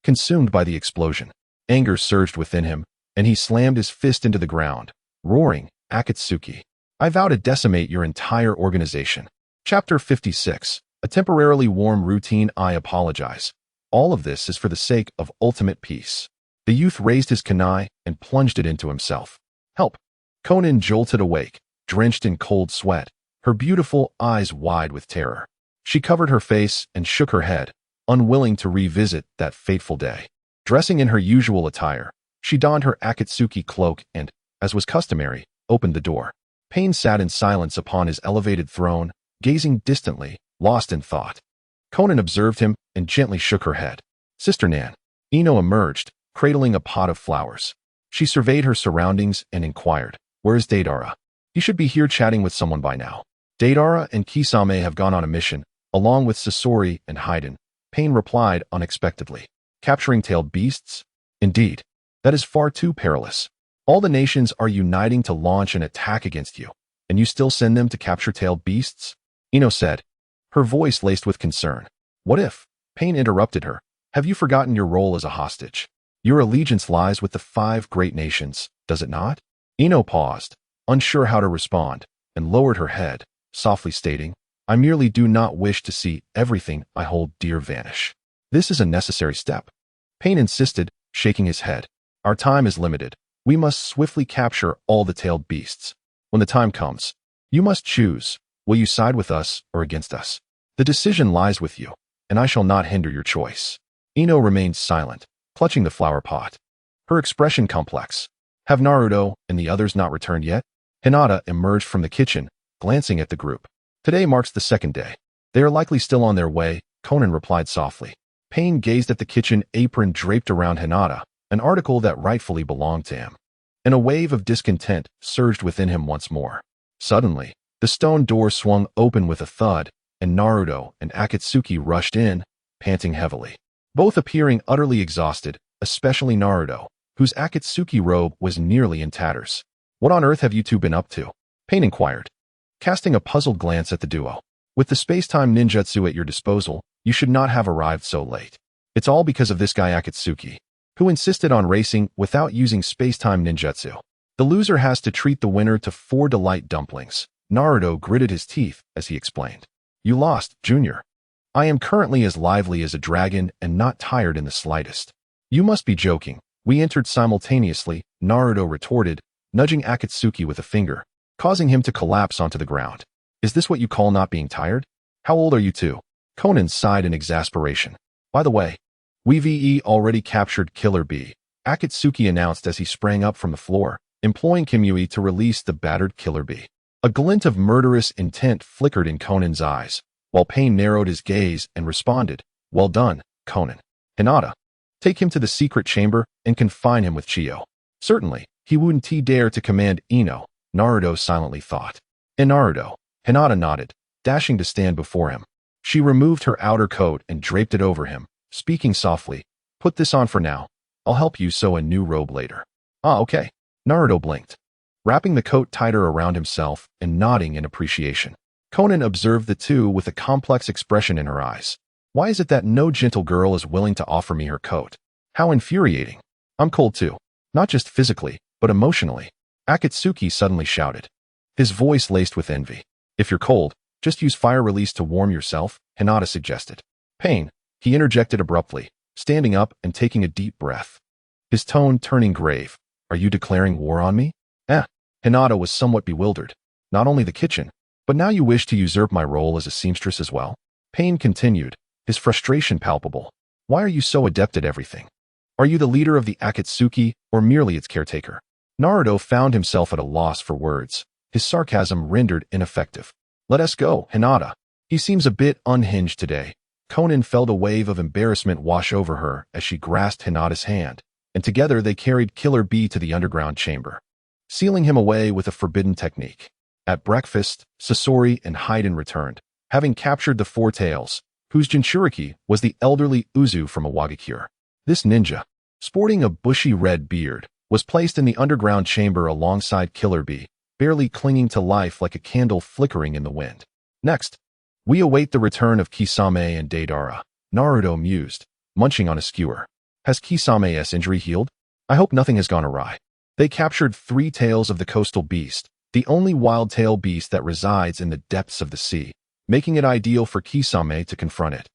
Consumed by the explosion, anger surged within him, and he slammed his fist into the ground, roaring, Akatsuki, I vow to decimate your entire organization. Chapter 56. A temporarily warm routine. I apologize. All of this is for the sake of ultimate peace. The youth raised his kunai and plunged it into himself. Help! Konan jolted awake, drenched in cold sweat, her beautiful eyes wide with terror. She covered her face and shook her head, unwilling to revisit that fateful day. Dressing in her usual attire, she donned her Akatsuki cloak and, as was customary, opened the door. Pain sat in silence upon his elevated throne, gazing distantly, lost in thought. Konan observed him and gently shook her head. Sister Nan. Ino emerged, cradling a pot of flowers. She surveyed her surroundings and inquired, "Where is Deidara? He should be here chatting with someone by now." "Deidara and Kisame have gone on a mission, along with Sasori and Haiden," Pain replied unexpectedly. "Capturing tailed beasts? Indeed. That is far too perilous. All the nations are uniting to launch an attack against you, and you still send them to capture tailed beasts?" Ino said, her voice laced with concern. "What if?" Pain interrupted her. "Have you forgotten your role as a hostage? Your allegiance lies with the 5 great nations, does it not?" Ino paused, unsure how to respond, and lowered her head, softly stating, "I merely do not wish to see everything I hold dear vanish. This is a necessary step." Pain insisted, shaking his head. "Our time is limited. We must swiftly capture all the tailed beasts. When the time comes, you must choose. Will you side with us or against us? The decision lies with you, and I shall not hinder your choice." Ino remained silent, clutching the flower pot. Her expression complex. "Have Naruto and the others not returned yet?" Hinata emerged from the kitchen, glancing at the group. "Today marks the 2nd day. They are likely still on their way," Conan replied softly. Pain gazed at the kitchen apron draped around Hinata, an article that rightfully belonged to him. And a wave of discontent surged within him once more. Suddenly, the stone door swung open with a thud, and Naruto and Akatsuki rushed in, panting heavily. Both appearing utterly exhausted, especially Naruto, whose Akatsuki robe was nearly in tatters. "What on earth have you two been up to?" Pain inquired, casting a puzzled glance at the duo. "With the space-time ninjutsu at your disposal, you should not have arrived so late. It's all because of this guy Akatsuki, who insisted on racing without using space-time ninjutsu. The loser has to treat the winner to 4 delight dumplings." Naruto gritted his teeth as he explained. "You lost, Junior. I am currently as lively as a dragon and not tired in the slightest." "You must be joking. We entered simultaneously," Naruto retorted, nudging Akatsuki with a finger, causing him to collapse onto the ground. "Is this what you call not being tired? How old are you two?" Conan sighed in exasperation. "By the way, we've already captured Killer Bee," Akatsuki announced as he sprang up from the floor, employing Kimui to release the battered Killer Bee. A glint of murderous intent flickered in Conan's eyes, while Pain narrowed his gaze and responded, "Well done, Conan. Hinata, take him to the secret chamber and confine him with Chiyo." "Certainly, he wouldn't dare to command Ino," Naruto silently thought. "And Naruto," Hinata nodded, dashing to stand before him. She removed her outer coat and draped it over him, speaking softly, "Put this on for now. I'll help you sew a new robe later." "Ah, okay." Naruto blinked, wrapping the coat tighter around himself and nodding in appreciation. Conan observed the two with a complex expression in her eyes. "Why is it that no gentle girl is willing to offer me her coat? How infuriating. I'm cold too. Not just physically, but emotionally." Akatsuki suddenly shouted, his voice laced with envy. "If you're cold, just use fire release to warm yourself," Hinata suggested. "Pain," he interjected abruptly, standing up and taking a deep breath, his tone turning grave. "Are you declaring war on me?" Hinata was somewhat bewildered. "Not only the kitchen, but now you wish to usurp my role as a seamstress as well?" Pain continued, his frustration palpable. "Why are you so adept at everything? Are you the leader of the Akatsuki or merely its caretaker?" Naruto found himself at a loss for words, his sarcasm rendered ineffective. "Let us go, Hinata. He seems a bit unhinged today." Conan felt a wave of embarrassment wash over her as she grasped Hinata's hand, and together they carried Killer Bee to the underground chamber, sealing him away with a forbidden technique. At breakfast, Sasori and Haiden returned, having captured the 4 tails, whose Jinchuriki was the elderly Uzu from Iwagakure. This ninja, sporting a bushy red beard, was placed in the underground chamber alongside Killer Bee, barely clinging to life like a candle flickering in the wind. "Next, we await the return of Kisame and Deidara," Naruto mused, munching on a skewer. "Has Kisame's injury healed? I hope nothing has gone awry." They captured 3 tails of the coastal beast, the only wild tail beast that resides in the depths of the sea, making it ideal for Kisame to confront it,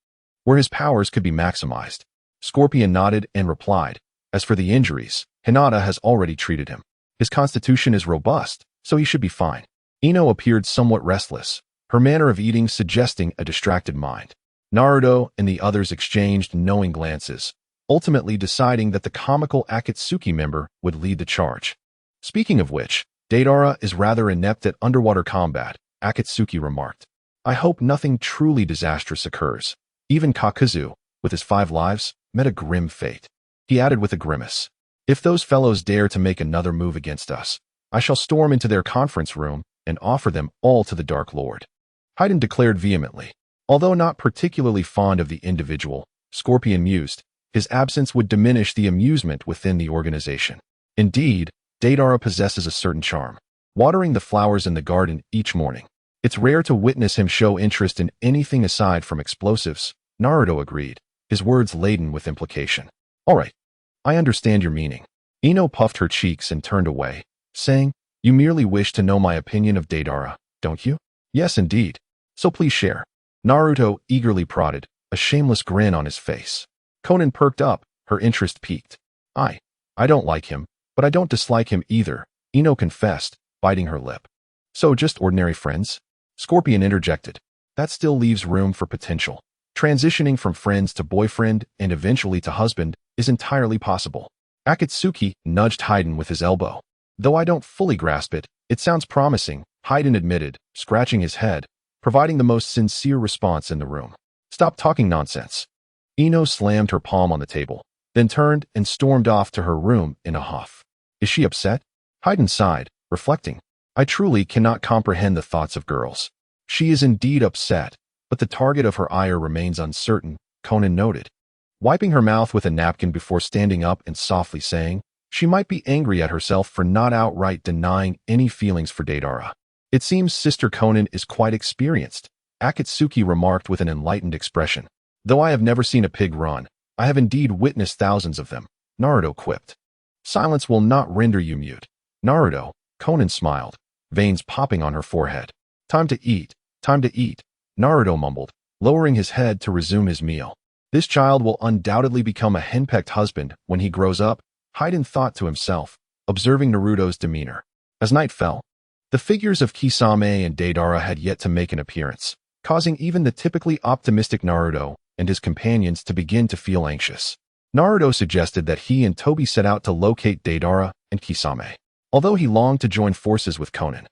where his powers could be maximized. Scorpion nodded and replied, "As for the injuries, Hinata has already treated him. His constitution is robust, so he should be fine." Ino appeared somewhat restless, her manner of eating suggesting a distracted mind. Naruto and the others exchanged knowing glances, ultimately deciding that the comical Akatsuki member would lead the charge. "Speaking of which, Deidara is rather inept at underwater combat," Akatsuki remarked. "I hope nothing truly disastrous occurs. Even Kakuzu, with his 5 lives, met a grim fate. He added with a grimace, "If those fellows dare to make another move against us, I shall storm into their conference room and offer them all to the Dark Lord." Haydn declared vehemently. Although not particularly fond of the individual, Scorpion mused, his absence would diminish the amusement within the organization. Indeed, Deidara possesses a certain charm. Watering the flowers in the garden each morning. It's rare to witness him show interest in anything aside from explosives, Naruto agreed, his words laden with implication. All right, I understand your meaning. Ino puffed her cheeks and turned away, saying, "You merely wish to know my opinion of Deidara, don't you?" "Yes, indeed. So please share." Naruto eagerly prodded, a shameless grin on his face. Konan perked up, her interest piqued. I don't like him, but I don't dislike him either," Ino confessed, biting her lip. "So just ordinary friends?" Scorpion interjected. "That still leaves room for potential. Transitioning from friends to boyfriend and eventually to husband is entirely possible." Akatsuki nudged Haydn with his elbow. "Though I don't fully grasp it, it sounds promising," Haydn admitted, scratching his head, providing the most sincere response in the room. "Stop talking nonsense." Ino slammed her palm on the table, then turned and stormed off to her room in a huff. "Is she upset?" Haydn sighed, reflecting. "I truly cannot comprehend the thoughts of girls. She is indeed upset, but the target of her ire remains uncertain," Konan noted, wiping her mouth with a napkin before standing up and softly saying, "She might be angry at herself for not outright denying any feelings for Deidara. It seems Sister Konan is quite experienced," Akatsuki remarked with an enlightened expression. "Though I have never seen a pig run, I have indeed witnessed thousands of them," Naruto quipped. "Silence will not render you mute, Naruto," Konan smiled, veins popping on her forehead. Time to eat, Naruto mumbled, lowering his head to resume his meal. "This child will undoubtedly become a henpecked husband when he grows up," Haydn thought to himself, observing Naruto's demeanor. As night fell, the figures of Kisame and Deidara had yet to make an appearance, causing even the typically optimistic Naruto and his companions to begin to feel anxious. Naruto suggested that he and Tobi set out to locate Deidara and Kisame. Although he longed to join forces with Konan,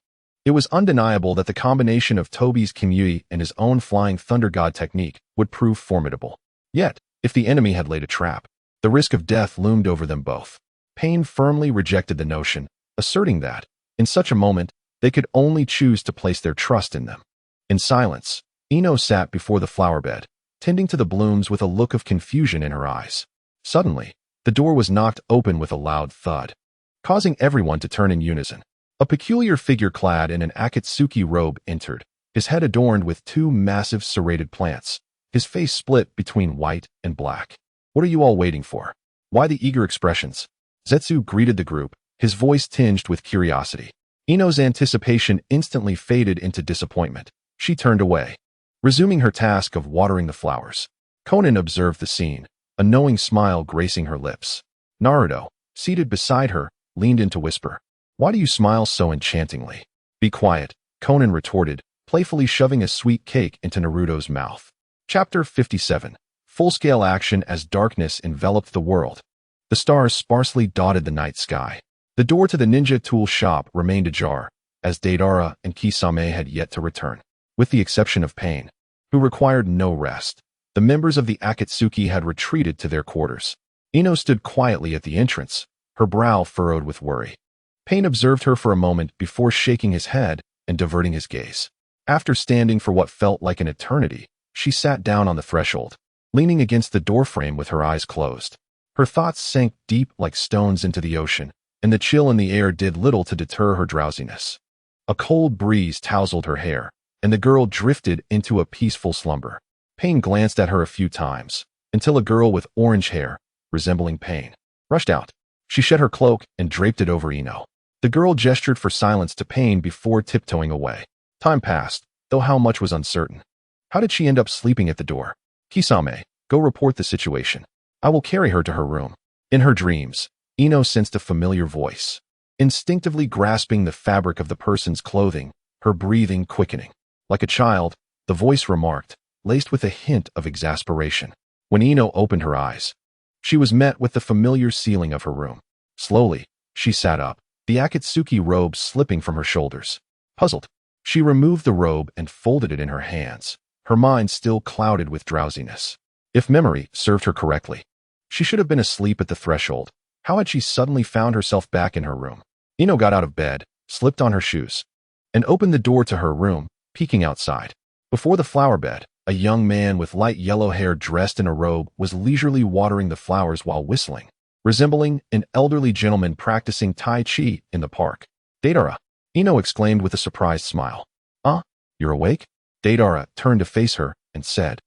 it was undeniable that the combination of Tobi's Kimui and his own Flying Thunder God technique would prove formidable. Yet, if the enemy had laid a trap, the risk of death loomed over them both. Pain firmly rejected the notion, asserting that, in such a moment, they could only choose to place their trust in them. In silence, Ino sat before the flower bed, tending to the blooms with a look of confusion in her eyes. Suddenly, the door was knocked open with a loud thud, causing everyone to turn in unison. A peculiar figure clad in an Akatsuki robe entered, his head adorned with 2 massive serrated plants, his face split between white and black. "What are you all waiting for? Why the eager expressions?" Zetsu greeted the group, his voice tinged with curiosity. Ino's anticipation instantly faded into disappointment. She turned away, resuming her task of watering the flowers. Konan observed the scene, a knowing smile gracing her lips. Naruto, seated beside her, leaned in to whisper, "Why do you smile so enchantingly?" "Be quiet," Konan retorted, playfully shoving a sweet cake into Naruto's mouth. Chapter 57. Full-scale action as darkness enveloped the world. The stars sparsely dotted the night sky. The door to the ninja tool shop remained ajar, as Deidara and Kisame had yet to return. With the exception of Pain, who required no rest, the members of the Akatsuki had retreated to their quarters. Ino stood quietly at the entrance, her brow furrowed with worry. Pain observed her for a moment before shaking his head and diverting his gaze. After standing for what felt like an eternity, she sat down on the threshold, leaning against the doorframe with her eyes closed. Her thoughts sank deep like stones into the ocean, and the chill in the air did little to deter her drowsiness. A cold breeze tousled her hair, and the girl drifted into a peaceful slumber. Pain glanced at her a few times, until a girl with orange hair, resembling Pain, rushed out. She shed her cloak and draped it over Ino. The girl gestured for silence to Pain before tiptoeing away. Time passed, though how much was uncertain. How did she end up sleeping at the door? "Kisame, go report the situation. I will carry her to her room." In her dreams, Ino sensed a familiar voice, instinctively grasping the fabric of the person's clothing, her breathing quickening. Like a child, the voice remarked, laced with a hint of exasperation. When Ino opened her eyes, she was met with the familiar ceiling of her room. Slowly, she sat up, the Akatsuki robe slipping from her shoulders. Puzzled, she removed the robe and folded it in her hands, her mind still clouded with drowsiness. If memory served her correctly, she should have been asleep at the threshold. How had she suddenly found herself back in her room? Ino got out of bed, slipped on her shoes, and opened the door to her room, peeking outside. Before the flower bed, a young man with light yellow hair dressed in a robe was leisurely watering the flowers while whistling, resembling an elderly gentleman practicing Tai Chi in the park. Deidara, Ino exclaimed with a surprised smile. You're awake? Deidara turned to face her and said,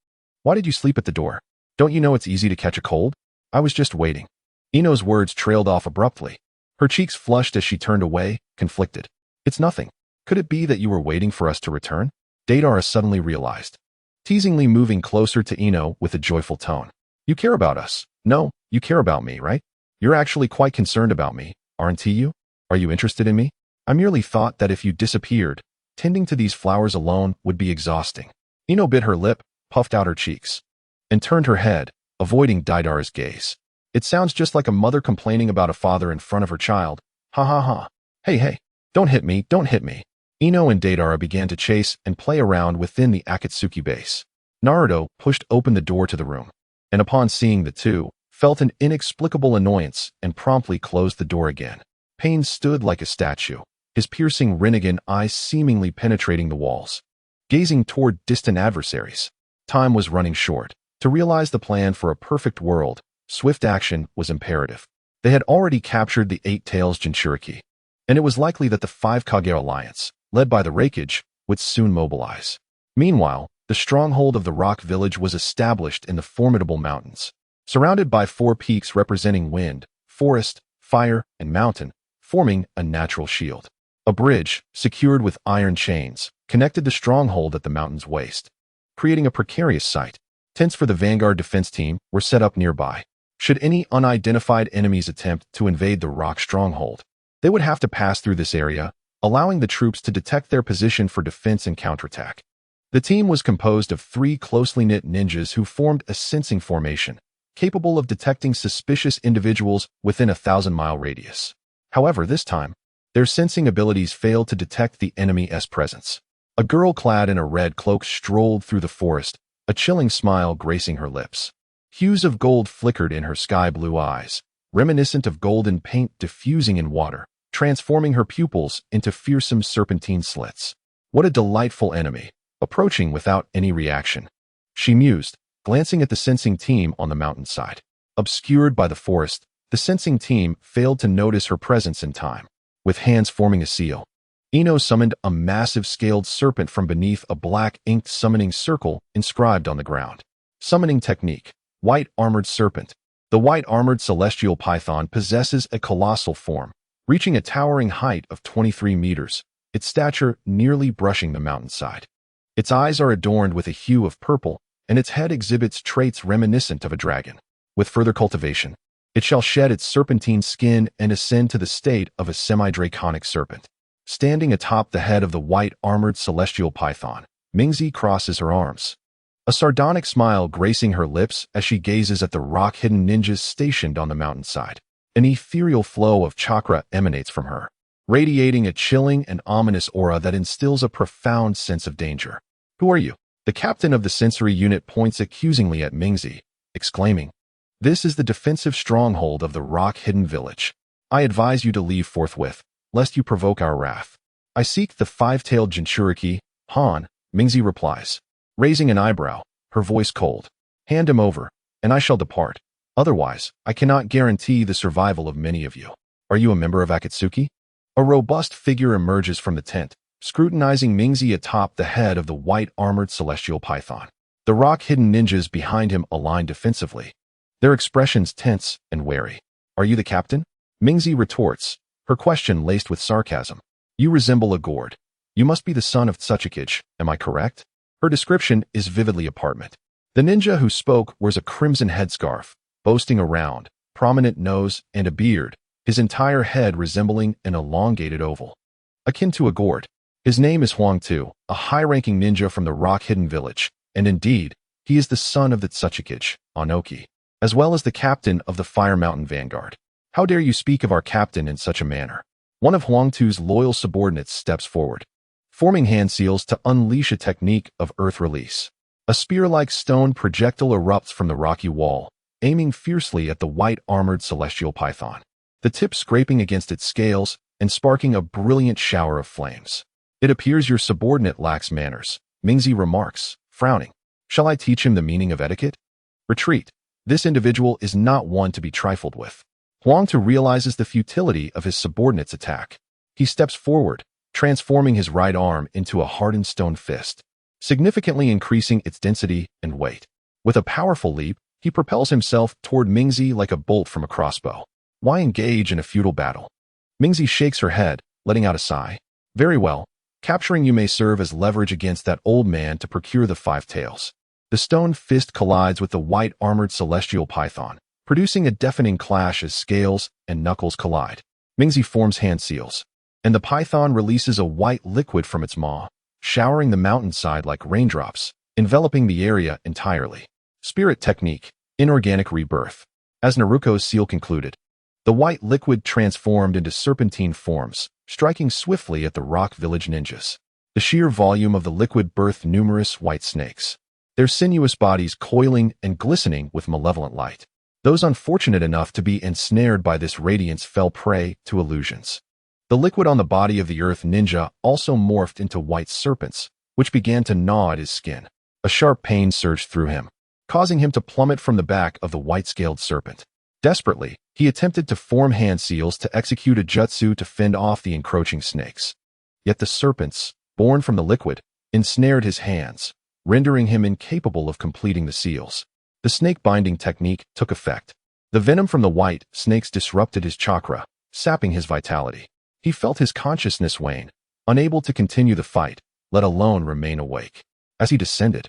"Why did you sleep at the door? Don't you know it's easy to catch a cold?" "I was just waiting." Ino's words trailed off abruptly. Her cheeks flushed as she turned away, conflicted. "It's nothing. Could it be that you were waiting for us to return?" Deidara suddenly realized, teasingly moving closer to Ino with a joyful tone. "You care about us. No, you care about me, right? You're actually quite concerned about me, aren't you? Are you interested in me? I merely thought that if you disappeared, tending to these flowers alone would be exhausting." Ino bit her lip, puffed out her cheeks, and turned her head, avoiding Deidara's gaze. "It sounds just like a mother complaining about a father in front of her child. Ha ha ha. Hey, don't hit me, don't hit me." Ino and Deidara began to chase and play around within the Akatsuki base. Naruto pushed open the door to the room, and upon seeing the two, felt an inexplicable annoyance and promptly closed the door again. Pain stood like a statue, his piercing Rinnegan eyes seemingly penetrating the walls, gazing toward distant adversaries. Time was running short. To realize the plan for a perfect world, swift action was imperative. They had already captured the Eight Tails Jinchuriki, and it was likely that the Five Kage alliance, led by the Raikage, would soon mobilize. Meanwhile, the stronghold of the rock village was established in the formidable mountains, surrounded by four peaks representing wind, forest, fire, and mountain, forming a natural shield. A bridge, secured with iron chains, connected the stronghold at the mountain's waist, creating a precarious site. Tents for the vanguard defense team were set up nearby. Should any unidentified enemies attempt to invade the rock stronghold, they would have to pass through this area, allowing the troops to detect their position for defense and counterattack. The team was composed of 3 closely knit ninjas who formed a sensing formation, capable of detecting suspicious individuals within a 1,000-mile radius. However, this time, their sensing abilities failed to detect the enemy's presence. A girl clad in a red cloak strolled through the forest, a chilling smile gracing her lips. Hues of gold flickered in her sky-blue eyes, reminiscent of golden paint diffusing in water, transforming her pupils into fearsome serpentine slits. What a delightful enemy, approaching without any reaction, she mused, glancing at the sensing team on the mountainside. Obscured by the forest, the sensing team failed to notice her presence in time. With hands forming a seal, Ino summoned a massive scaled serpent from beneath a black inked summoning circle inscribed on the ground. Summoning technique: White Armored Serpent. The white armored celestial python possesses a colossal form, reaching a towering height of 23 meters, its stature nearly brushing the mountainside. Its eyes are adorned with a hue of purple, and its head exhibits traits reminiscent of a dragon. With further cultivation, it shall shed its serpentine skin and ascend to the state of a semi-draconic serpent. Standing atop the head of the white-armored celestial python, Mingzi crosses her arms, a sardonic smile gracing her lips as she gazes at the rock-hidden ninjas stationed on the mountainside. An ethereal flow of chakra emanates from her, radiating a chilling and ominous aura that instills a profound sense of danger. "Who are you?" The captain of the sensory unit points accusingly at Mingzi, exclaiming, "This is the defensive stronghold of the rock-hidden village. I advise you to leave forthwith, lest you provoke our wrath." "I seek the five-tailed Jinchuriki, Han," Mingzi replies, raising an eyebrow, her voice cold. "Hand him over, and I shall depart. Otherwise, I cannot guarantee the survival of many of you." "Are you a member of Akatsuki?" A robust figure emerges from the tent, scrutinizing Mingzi atop the head of the white-armored celestial python. The rock-hidden ninjas behind him align defensively, their expressions tense and wary. "Are you the captain?" Mingzi retorts, her question laced with sarcasm. "You resemble a gourd. You must be the son of Tsuchikage, am I correct?" Her description is vividly apparent. The ninja who spoke wears a crimson headscarf, boasting a round, prominent nose and a beard, his entire head resembling an elongated oval, akin to a gourd. His name is Huang Tu, a high-ranking ninja from the rock-hidden village, and indeed, he is the son of the Tsuchikage, Anoki, as well as the captain of the Fire Mountain Vanguard. "How dare you speak of our captain in such a manner?" One of Huang Tu's loyal subordinates steps forward, forming hand seals to unleash a technique of earth release. A spear-like stone projectile erupts from the rocky wall, aiming fiercely at the white-armored celestial python, the tip scraping against its scales and sparking a brilliant shower of flames. It appears your subordinate lacks manners, Mingzi remarks, frowning. Shall I teach him the meaning of etiquette? Retreat. This individual is not one to be trifled with. Huang Tu realizes the futility of his subordinate's attack. He steps forward, transforming his right arm into a hardened stone fist, significantly increasing its density and weight. With a powerful leap, he propels himself toward Mingzi like a bolt from a crossbow. Why engage in a futile battle? Mingzi shakes her head, letting out a sigh. Very well. Capturing you may serve as leverage against that old man to procure the 5 tails. The stone fist collides with the white-armored celestial python, producing a deafening clash as scales and knuckles collide. Mingzi forms hand seals, and the python releases a white liquid from its maw, showering the mountainside like raindrops, enveloping the area entirely. Spirit technique, inorganic rebirth. As Naruto's seal concluded, the white liquid transformed into serpentine forms, striking swiftly at the Rock Village ninjas. The sheer volume of the liquid birthed numerous white snakes, their sinuous bodies coiling and glistening with malevolent light. Those unfortunate enough to be ensnared by this radiance fell prey to illusions. The liquid on the body of the earth ninja also morphed into white serpents, which began to gnaw at his skin. A sharp pain surged through him, causing him to plummet from the back of the white-scaled serpent. Desperately, he attempted to form hand seals to execute a jutsu to fend off the encroaching snakes. Yet the serpents, born from the liquid, ensnared his hands, rendering him incapable of completing the seals. The snake-binding technique took effect. The venom from the white snakes disrupted his chakra, sapping his vitality. He felt his consciousness wane, unable to continue the fight, let alone remain awake. As he descended,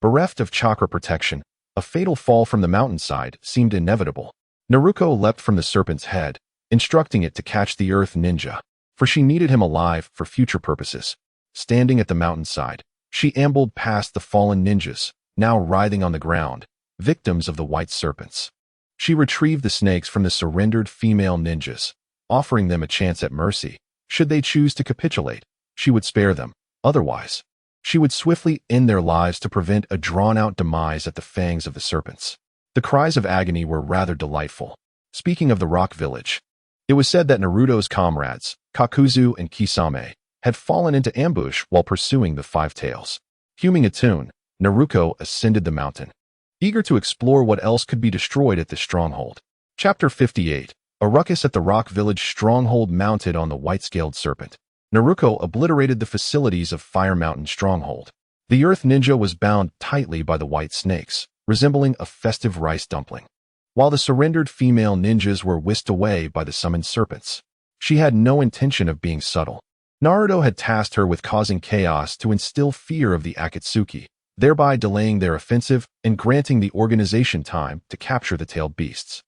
bereft of chakra protection, a fatal fall from the mountainside seemed inevitable. Naruto leapt from the serpent's head, instructing it to catch the earth ninja, for she needed him alive for future purposes. Standing at the mountainside, she ambled past the fallen ninjas, now writhing on the ground, victims of the white serpents. She retrieved the snakes from the surrendered female ninjas, offering them a chance at mercy. Should they choose to capitulate, she would spare them. Otherwise, she would swiftly end their lives to prevent a drawn-out demise at the fangs of the serpents. The cries of agony were rather delightful. Speaking of the Rock Village, it was said that Naruto's comrades, Kakuzu and Kisame, had fallen into ambush while pursuing the 5 tails. Humming a tune, Naruto ascended the mountain, eager to explore what else could be destroyed at this stronghold. Chapter 58. A ruckus at the Rock Village stronghold mounted on the white-scaled serpent. Naruto obliterated the facilities of Fire Mountain stronghold. The earth ninja was bound tightly by the white snakes, resembling a festive rice dumpling, while the surrendered female ninjas were whisked away by the summoned serpents. She had no intention of being subtle. Naruto had tasked her with causing chaos to instill fear of the Akatsuki, thereby delaying their offensive and granting the organization time to capture the tailed beasts.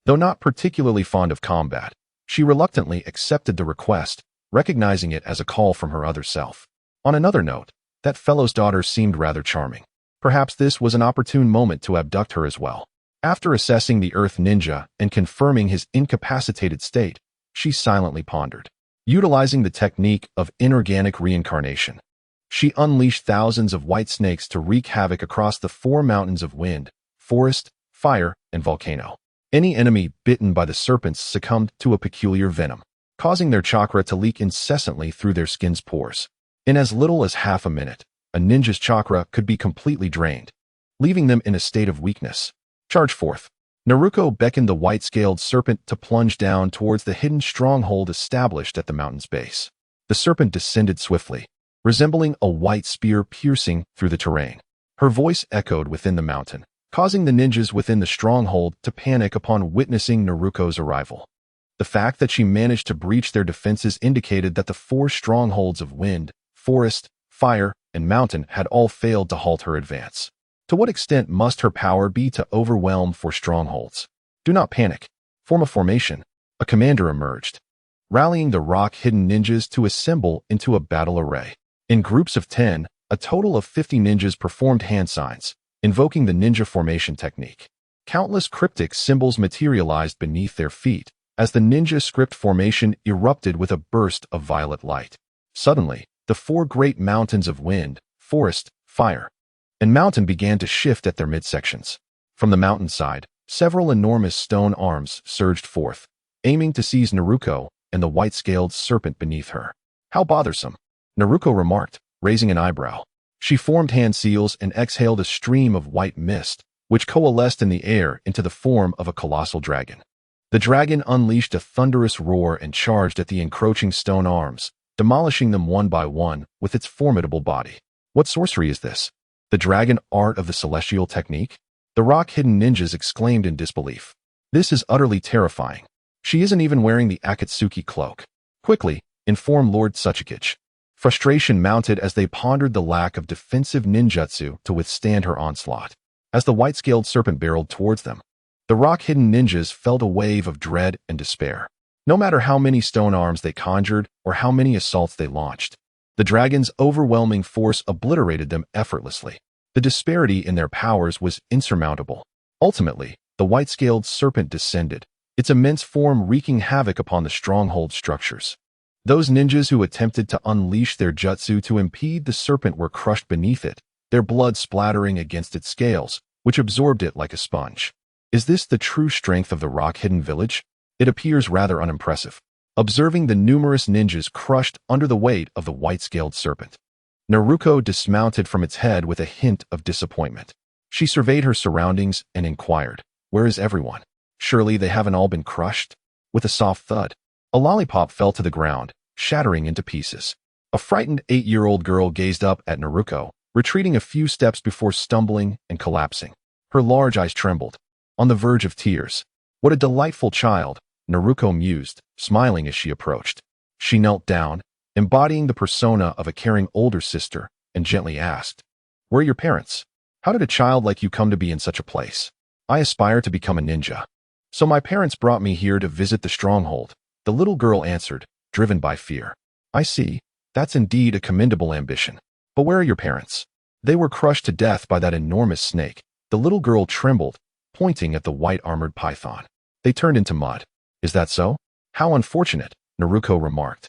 Though not particularly fond of combat, she reluctantly accepted the request, recognizing it as a call from her other self. On another note, that fellow's daughter seemed rather charming. Perhaps this was an opportune moment to abduct her as well. After assessing the earth ninja and confirming his incapacitated state, she silently pondered. Utilizing the technique of inorganic reincarnation, she unleashed thousands of white snakes to wreak havoc across the 4 mountains of wind, forest, fire, and volcano. Any enemy bitten by the serpents succumbed to a peculiar venom, causing their chakra to leak incessantly through their skin's pores. In as little as half a minute, a ninja's chakra could be completely drained, leaving them in a state of weakness. Charge forth. Naruto beckoned the white-scaled serpent to plunge down towards the hidden stronghold established at the mountain's base. The serpent descended swiftly, resembling a white spear piercing through the terrain. Her voice echoed within the mountain, causing the ninjas within the stronghold to panic upon witnessing Naruto's arrival. The fact that she managed to breach their defenses indicated that the 4 strongholds of wind, forest, fire, and mountain had all failed to halt her advance. To what extent must her power be to overwhelm 4 strongholds? Do not panic. Form a formation. A commander emerged, rallying the rock-hidden ninjas to assemble into a battle array. In groups of 10, a total of 50 ninjas performed hand signs, invoking the ninja formation technique. Countless cryptic symbols materialized beneath their feet as the ninja script formation erupted with a burst of violet light. Suddenly, the 4 great mountains of wind, forest, fire, and mountain began to shift at their midsections. From the mountainside, several enormous stone arms surged forth, aiming to seize Naruto and the white-scaled serpent beneath her. How bothersome, Naruto remarked, raising an eyebrow. She formed hand seals and exhaled a stream of white mist, which coalesced in the air into the form of a colossal dragon. The dragon unleashed a thunderous roar and charged at the encroaching stone arms, demolishing them one by one with its formidable body. What sorcery is this? The dragon art of the celestial technique? The rock-hidden ninjas exclaimed in disbelief. This is utterly terrifying. She isn't even wearing the Akatsuki cloak. Quickly, inform Lord Sasuke. Frustration mounted as they pondered the lack of defensive ninjutsu to withstand her onslaught. As the white-scaled serpent barreled towards them, the rock-hidden ninjas felt a wave of dread and despair. No matter how many stone arms they conjured or how many assaults they launched, the dragon's overwhelming force obliterated them effortlessly. The disparity in their powers was insurmountable. Ultimately, the white-scaled serpent descended, its immense form wreaking havoc upon the stronghold structures. Those ninjas who attempted to unleash their jutsu to impede the serpent were crushed beneath it, their blood splattering against its scales, which absorbed it like a sponge. Is this the true strength of the rock-hidden village? It appears rather unimpressive. Observing the numerous ninjas crushed under the weight of the white-scaled serpent, Naruto dismounted from its head with a hint of disappointment. She surveyed her surroundings and inquired, "Where is everyone? Surely they haven't all been crushed?" With a soft thud, a lollipop fell to the ground, shattering into pieces. A frightened 8-year-old girl gazed up at Naruto, retreating a few steps before stumbling and collapsing. Her large eyes trembled, on the verge of tears. What a delightful child, Naruto mused, smiling as she approached. She knelt down, embodying the persona of a caring older sister, and gently asked, "Where are your parents? How did a child like you come to be in such a place?" "I aspire to become a ninja. So my parents brought me here to visit the stronghold," the little girl answered, driven by fear. "I see. That's indeed a commendable ambition. But where are your parents?" "They were crushed to death by that enormous snake." The little girl trembled, pointing at the white-armored python. "They turned into mud." "Is that so? How unfortunate," Naruto remarked,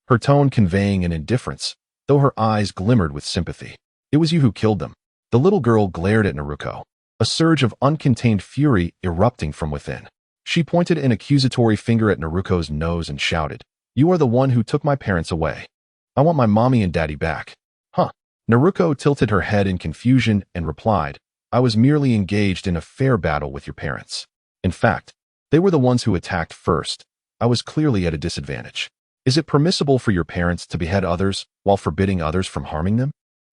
her tone conveying an indifference, though her eyes glimmered with sympathy. "It was you who killed them." The little girl glared at Naruto, a surge of uncontained fury erupting from within. She pointed an accusatory finger at Naruto's nose and shouted, "You are the one who took my parents away. I want my mommy and daddy back." "Huh?" Naruto tilted her head in confusion and replied, "I was merely engaged in a fair battle with your parents. In fact, they were the ones who attacked first. I was clearly at a disadvantage. Is it permissible for your parents to behead others while forbidding others from harming them?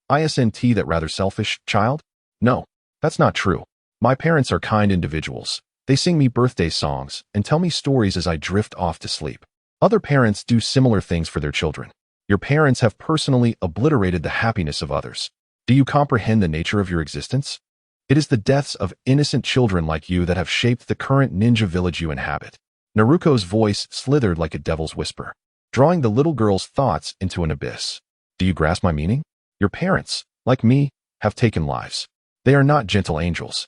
Isn't that rather selfish, child?" "No, that's not true. My parents are kind individuals. They sing me birthday songs and tell me stories as I drift off to sleep. Other parents do similar things for their children. Your parents have personally obliterated the happiness of others. Do you comprehend the nature of your existence? It is the deaths of innocent children like you that have shaped the current ninja village you inhabit." Naruto's voice slithered like a devil's whisper, drawing the little girl's thoughts into an abyss. "Do you grasp my meaning? Your parents, like me, have taken lives. They are not gentle angels.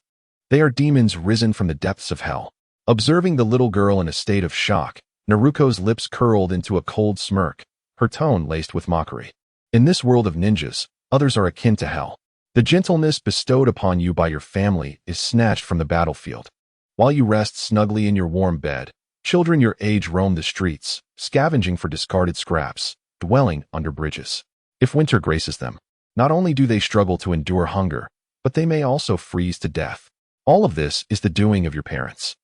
They are demons risen from the depths of hell." Observing the little girl in a state of shock, Naruto's lips curled into a cold smirk, her tone laced with mockery. "In this world of ninjas, others are akin to hell. The gentleness bestowed upon you by your family is snatched from the battlefield. While you rest snugly in your warm bed, children your age roam the streets, scavenging for discarded scraps, dwelling under bridges. If winter graces them, not only do they struggle to endure hunger, but they may also freeze to death. All of this is the doing of your parents.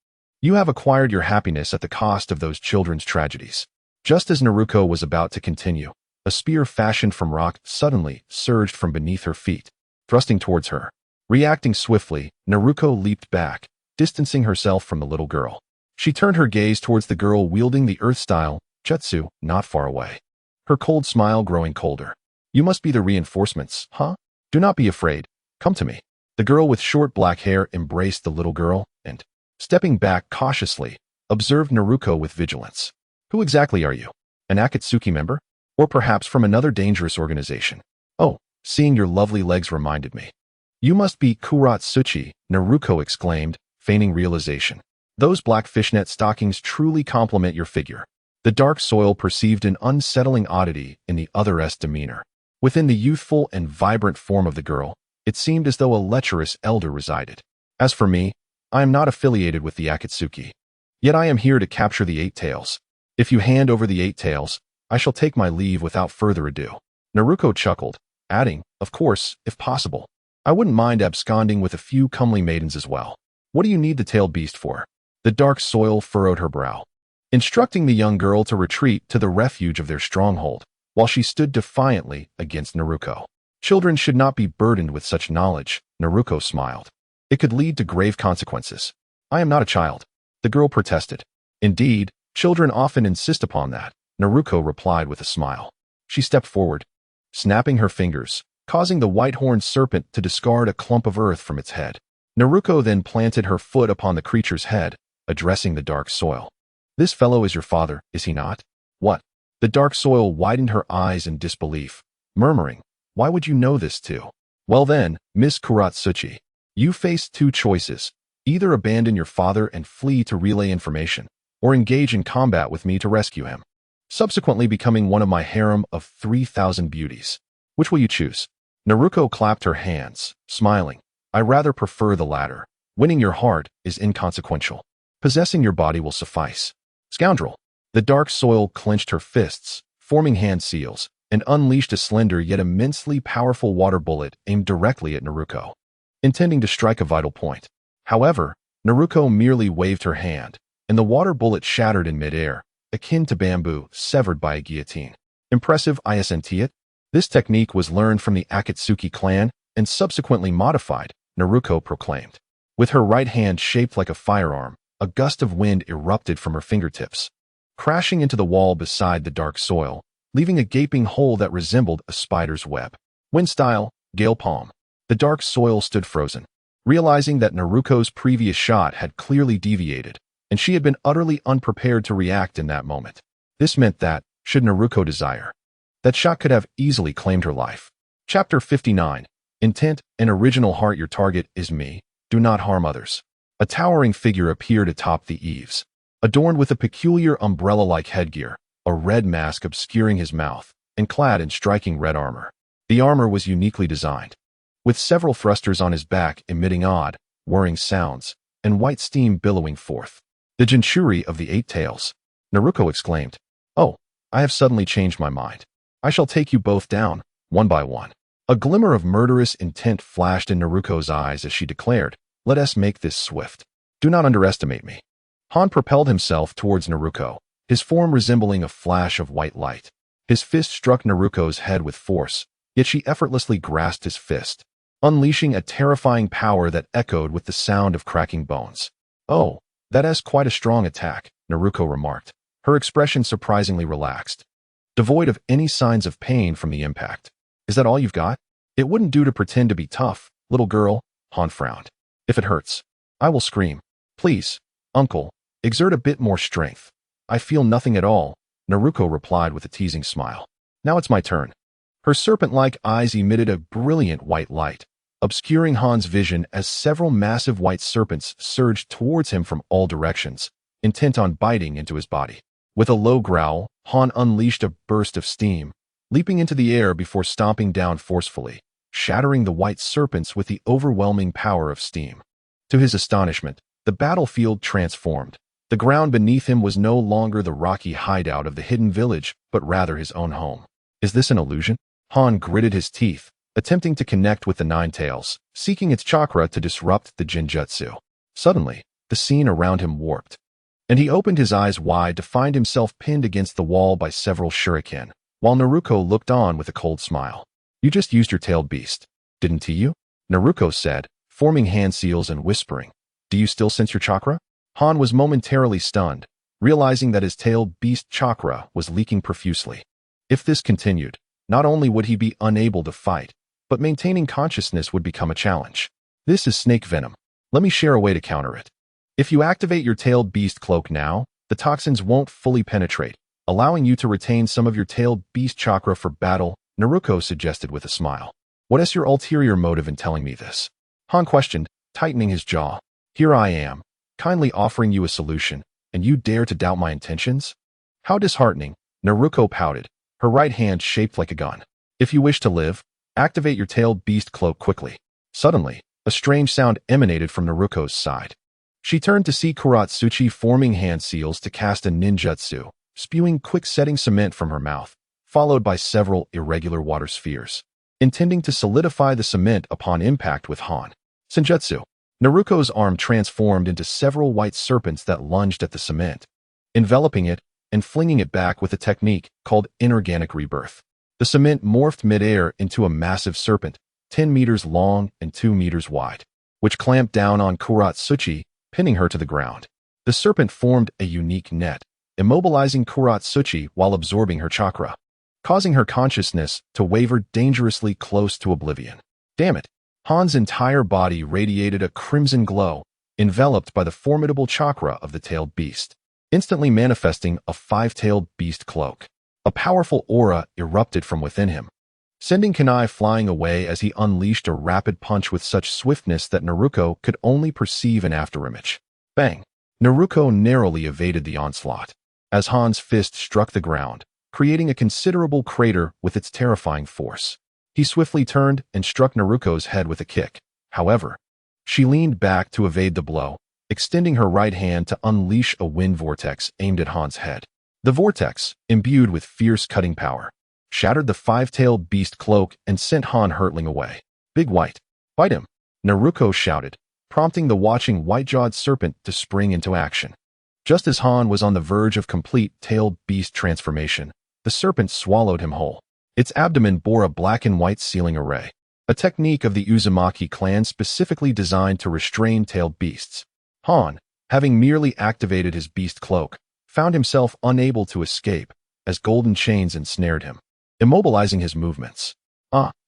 You have acquired your happiness at the cost of those children's tragedies." Just as Naruto was about to continue, a spear fashioned from rock suddenly surged from beneath her feet, thrusting towards her. Reacting swiftly, Naruto leaped back, distancing herself from the little girl. She turned her gaze towards the girl wielding the earth-style jutsu not far away, her cold smile growing colder. "You must be the reinforcements, huh? Do not be afraid. Come to me." The girl with short black hair embraced the little girl and, stepping back cautiously, observed Naruto with vigilance. "Who exactly are you? An Akatsuki member? Or perhaps from another dangerous organization? Oh, seeing your lovely legs reminded me. You must be Kuratsuchi," Naruto exclaimed, feigning realization. "Those black fishnet stockings truly complement your figure." The dark soil perceived an unsettling oddity in the other's demeanor. Within the youthful and vibrant form of the girl, It seemed as though a lecherous elder resided. As for me, I am not affiliated with the Akatsuki. Yet I am here to capture the Eight Tails. If you hand over the Eight Tails, I shall take my leave without further ado. Naruto chuckled, adding, of course, if possible. I wouldn't mind absconding with a few comely maidens as well. What do you need the tailed beast for? The dark soil furrowed her brow, instructing the young girl to retreat to the refuge of their stronghold, while she stood defiantly against Naruto. Children should not be burdened with such knowledge, Naruto smiled. It could lead to grave consequences. I am not a child, the girl protested. Indeed, children often insist upon that, Naruto replied with a smile. She stepped forward, snapping her fingers, causing the white-horned serpent to discard a clump of earth from its head. Naruto then planted her foot upon the creature's head, addressing the dark soil. This fellow is your father, is he not? What? The dark soil widened her eyes in disbelief, murmuring, why would you know this too? Well then, Miss Kuratsuchi, you face two choices. Either abandon your father and flee to relay information, or engage in combat with me to rescue him, subsequently becoming one of my harem of 3,000 beauties. Which will you choose? Naruto clapped her hands, smiling. I rather prefer the latter. Winning your heart is inconsequential. Possessing your body will suffice. Scoundrel. The dark soil clenched her fists, forming hand seals, and unleashed a slender yet immensely powerful water bullet aimed directly at Naruto, intending to strike a vital point. However, Naruto merely waved her hand, and the water bullet shattered in midair, akin to bamboo severed by a guillotine. Impressive, isn't it? This technique was learned from the Akatsuki clan and subsequently modified, Naruto proclaimed. With her right hand shaped like a firearm, a gust of wind erupted from her fingertips, crashing into the wall beside the dark soil, leaving a gaping hole that resembled a spider's web. Wind style, gale palm. The dark soil stood frozen, realizing that Naruto's previous shot had clearly deviated, and she had been utterly unprepared to react in that moment. This meant that, should Naruto desire, that shot could have easily claimed her life. Chapter 59. Intent and original heart. Your target is me. Do not harm others. A towering figure appeared atop the eaves, adorned with a peculiar umbrella-like headgear, a red mask obscuring his mouth, and clad in striking red armor. The armor was uniquely designed, with several thrusters on his back emitting odd, whirring sounds, and white steam billowing forth. The Jinchuri of the Eight Tails, Naruto exclaimed. Oh, I have suddenly changed my mind. I shall take you both down, one by one. A glimmer of murderous intent flashed in Naruto's eyes as she declared, let us make this swift. Do not underestimate me. Han propelled himself towards Naruto, his form resembling a flash of white light. His fist struck Naruto's head with force, yet she effortlessly grasped his fist, unleashing a terrifying power that echoed with the sound of cracking bones. Oh, that is quite a strong attack, Naruto remarked, her expression surprisingly relaxed, devoid of any signs of pain from the impact. Is that all you've got? It wouldn't do to pretend to be tough, little girl, Han frowned. If it hurts, I will scream. Please, uncle, exert a bit more strength. I feel nothing at all, Naruto replied with a teasing smile. Now it's my turn. Her serpent-like eyes emitted a brilliant white light, obscuring Han's vision as several massive white serpents surged towards him from all directions, intent on biting into his body. With a low growl, Han unleashed a burst of steam, leaping into the air before stomping down forcefully, shattering the white serpents with the overwhelming power of steam. To his astonishment, the battlefield transformed. The ground beneath him was no longer the rocky hideout of the hidden village, but rather his own home. Is this an illusion? Han gritted his teeth, attempting to connect with the Nine Tails, seeking its chakra to disrupt the Jinjutsu. Suddenly, the scene around him warped, and he opened his eyes wide to find himself pinned against the wall by several shuriken, while Naruto looked on with a cold smile. You just used your tailed beast, didn't you? Naruto said, forming hand seals and whispering. Do you still sense your chakra? Han was momentarily stunned, realizing that his tailed beast chakra was leaking profusely. If this continued, not only would he be unable to fight, but maintaining consciousness would become a challenge. This is snake venom. Let me share a way to counter it. If you activate your tailed beast cloak now, the toxins won't fully penetrate, allowing you to retain some of your tailed beast chakra for battle, Naruto suggested with a smile. What is your ulterior motive in telling me this? Han questioned, tightening his jaw. Here I am, kindly offering you a solution, and you dare to doubt my intentions? How disheartening, Naruto pouted, her right hand shaped like a gun. If you wish to live, activate your tailed beast cloak quickly. Suddenly, a strange sound emanated from Naruko's side. She turned to see Kuratsuchi forming hand seals to cast a ninjutsu, spewing quick-setting cement from her mouth, followed by several irregular water spheres, intending to solidify the cement upon impact with Han. Senjutsu. Naruko's arm transformed into several white serpents that lunged at the cement, enveloping it and flinging it back with a technique called inorganic rebirth. The cement morphed midair into a massive serpent, 10 meters long and 2 meters wide, which clamped down on Kuratsuchi, pinning her to the ground. The serpent formed a unique net, immobilizing Kuratsuchi while absorbing her chakra, causing her consciousness to waver dangerously close to oblivion. Damn it! Han's entire body radiated a crimson glow, enveloped by the formidable chakra of the tailed beast, instantly manifesting a five-tailed beast cloak. A powerful aura erupted from within him, sending Kunai flying away as he unleashed a rapid punch with such swiftness that Naruko could only perceive an afterimage. Bang! Naruko narrowly evaded the onslaught, as Han's fist struck the ground, creating a considerable crater with its terrifying force. He swiftly turned and struck Naruko's head with a kick. However, she leaned back to evade the blow, extending her right hand to unleash a wind vortex aimed at Han's head. The vortex, imbued with fierce cutting power, shattered the five-tailed beast cloak and sent Han hurtling away. Big White, bite him! Naruko shouted, prompting the watching white-jawed serpent to spring into action. Just as Han was on the verge of complete tailed beast transformation, the serpent swallowed him whole. Its abdomen bore a black and white sealing array, a technique of the Uzumaki clan specifically designed to restrain tailed beasts. Han, having merely activated his beast cloak, found himself unable to escape as golden chains ensnared him, immobilizing his movements.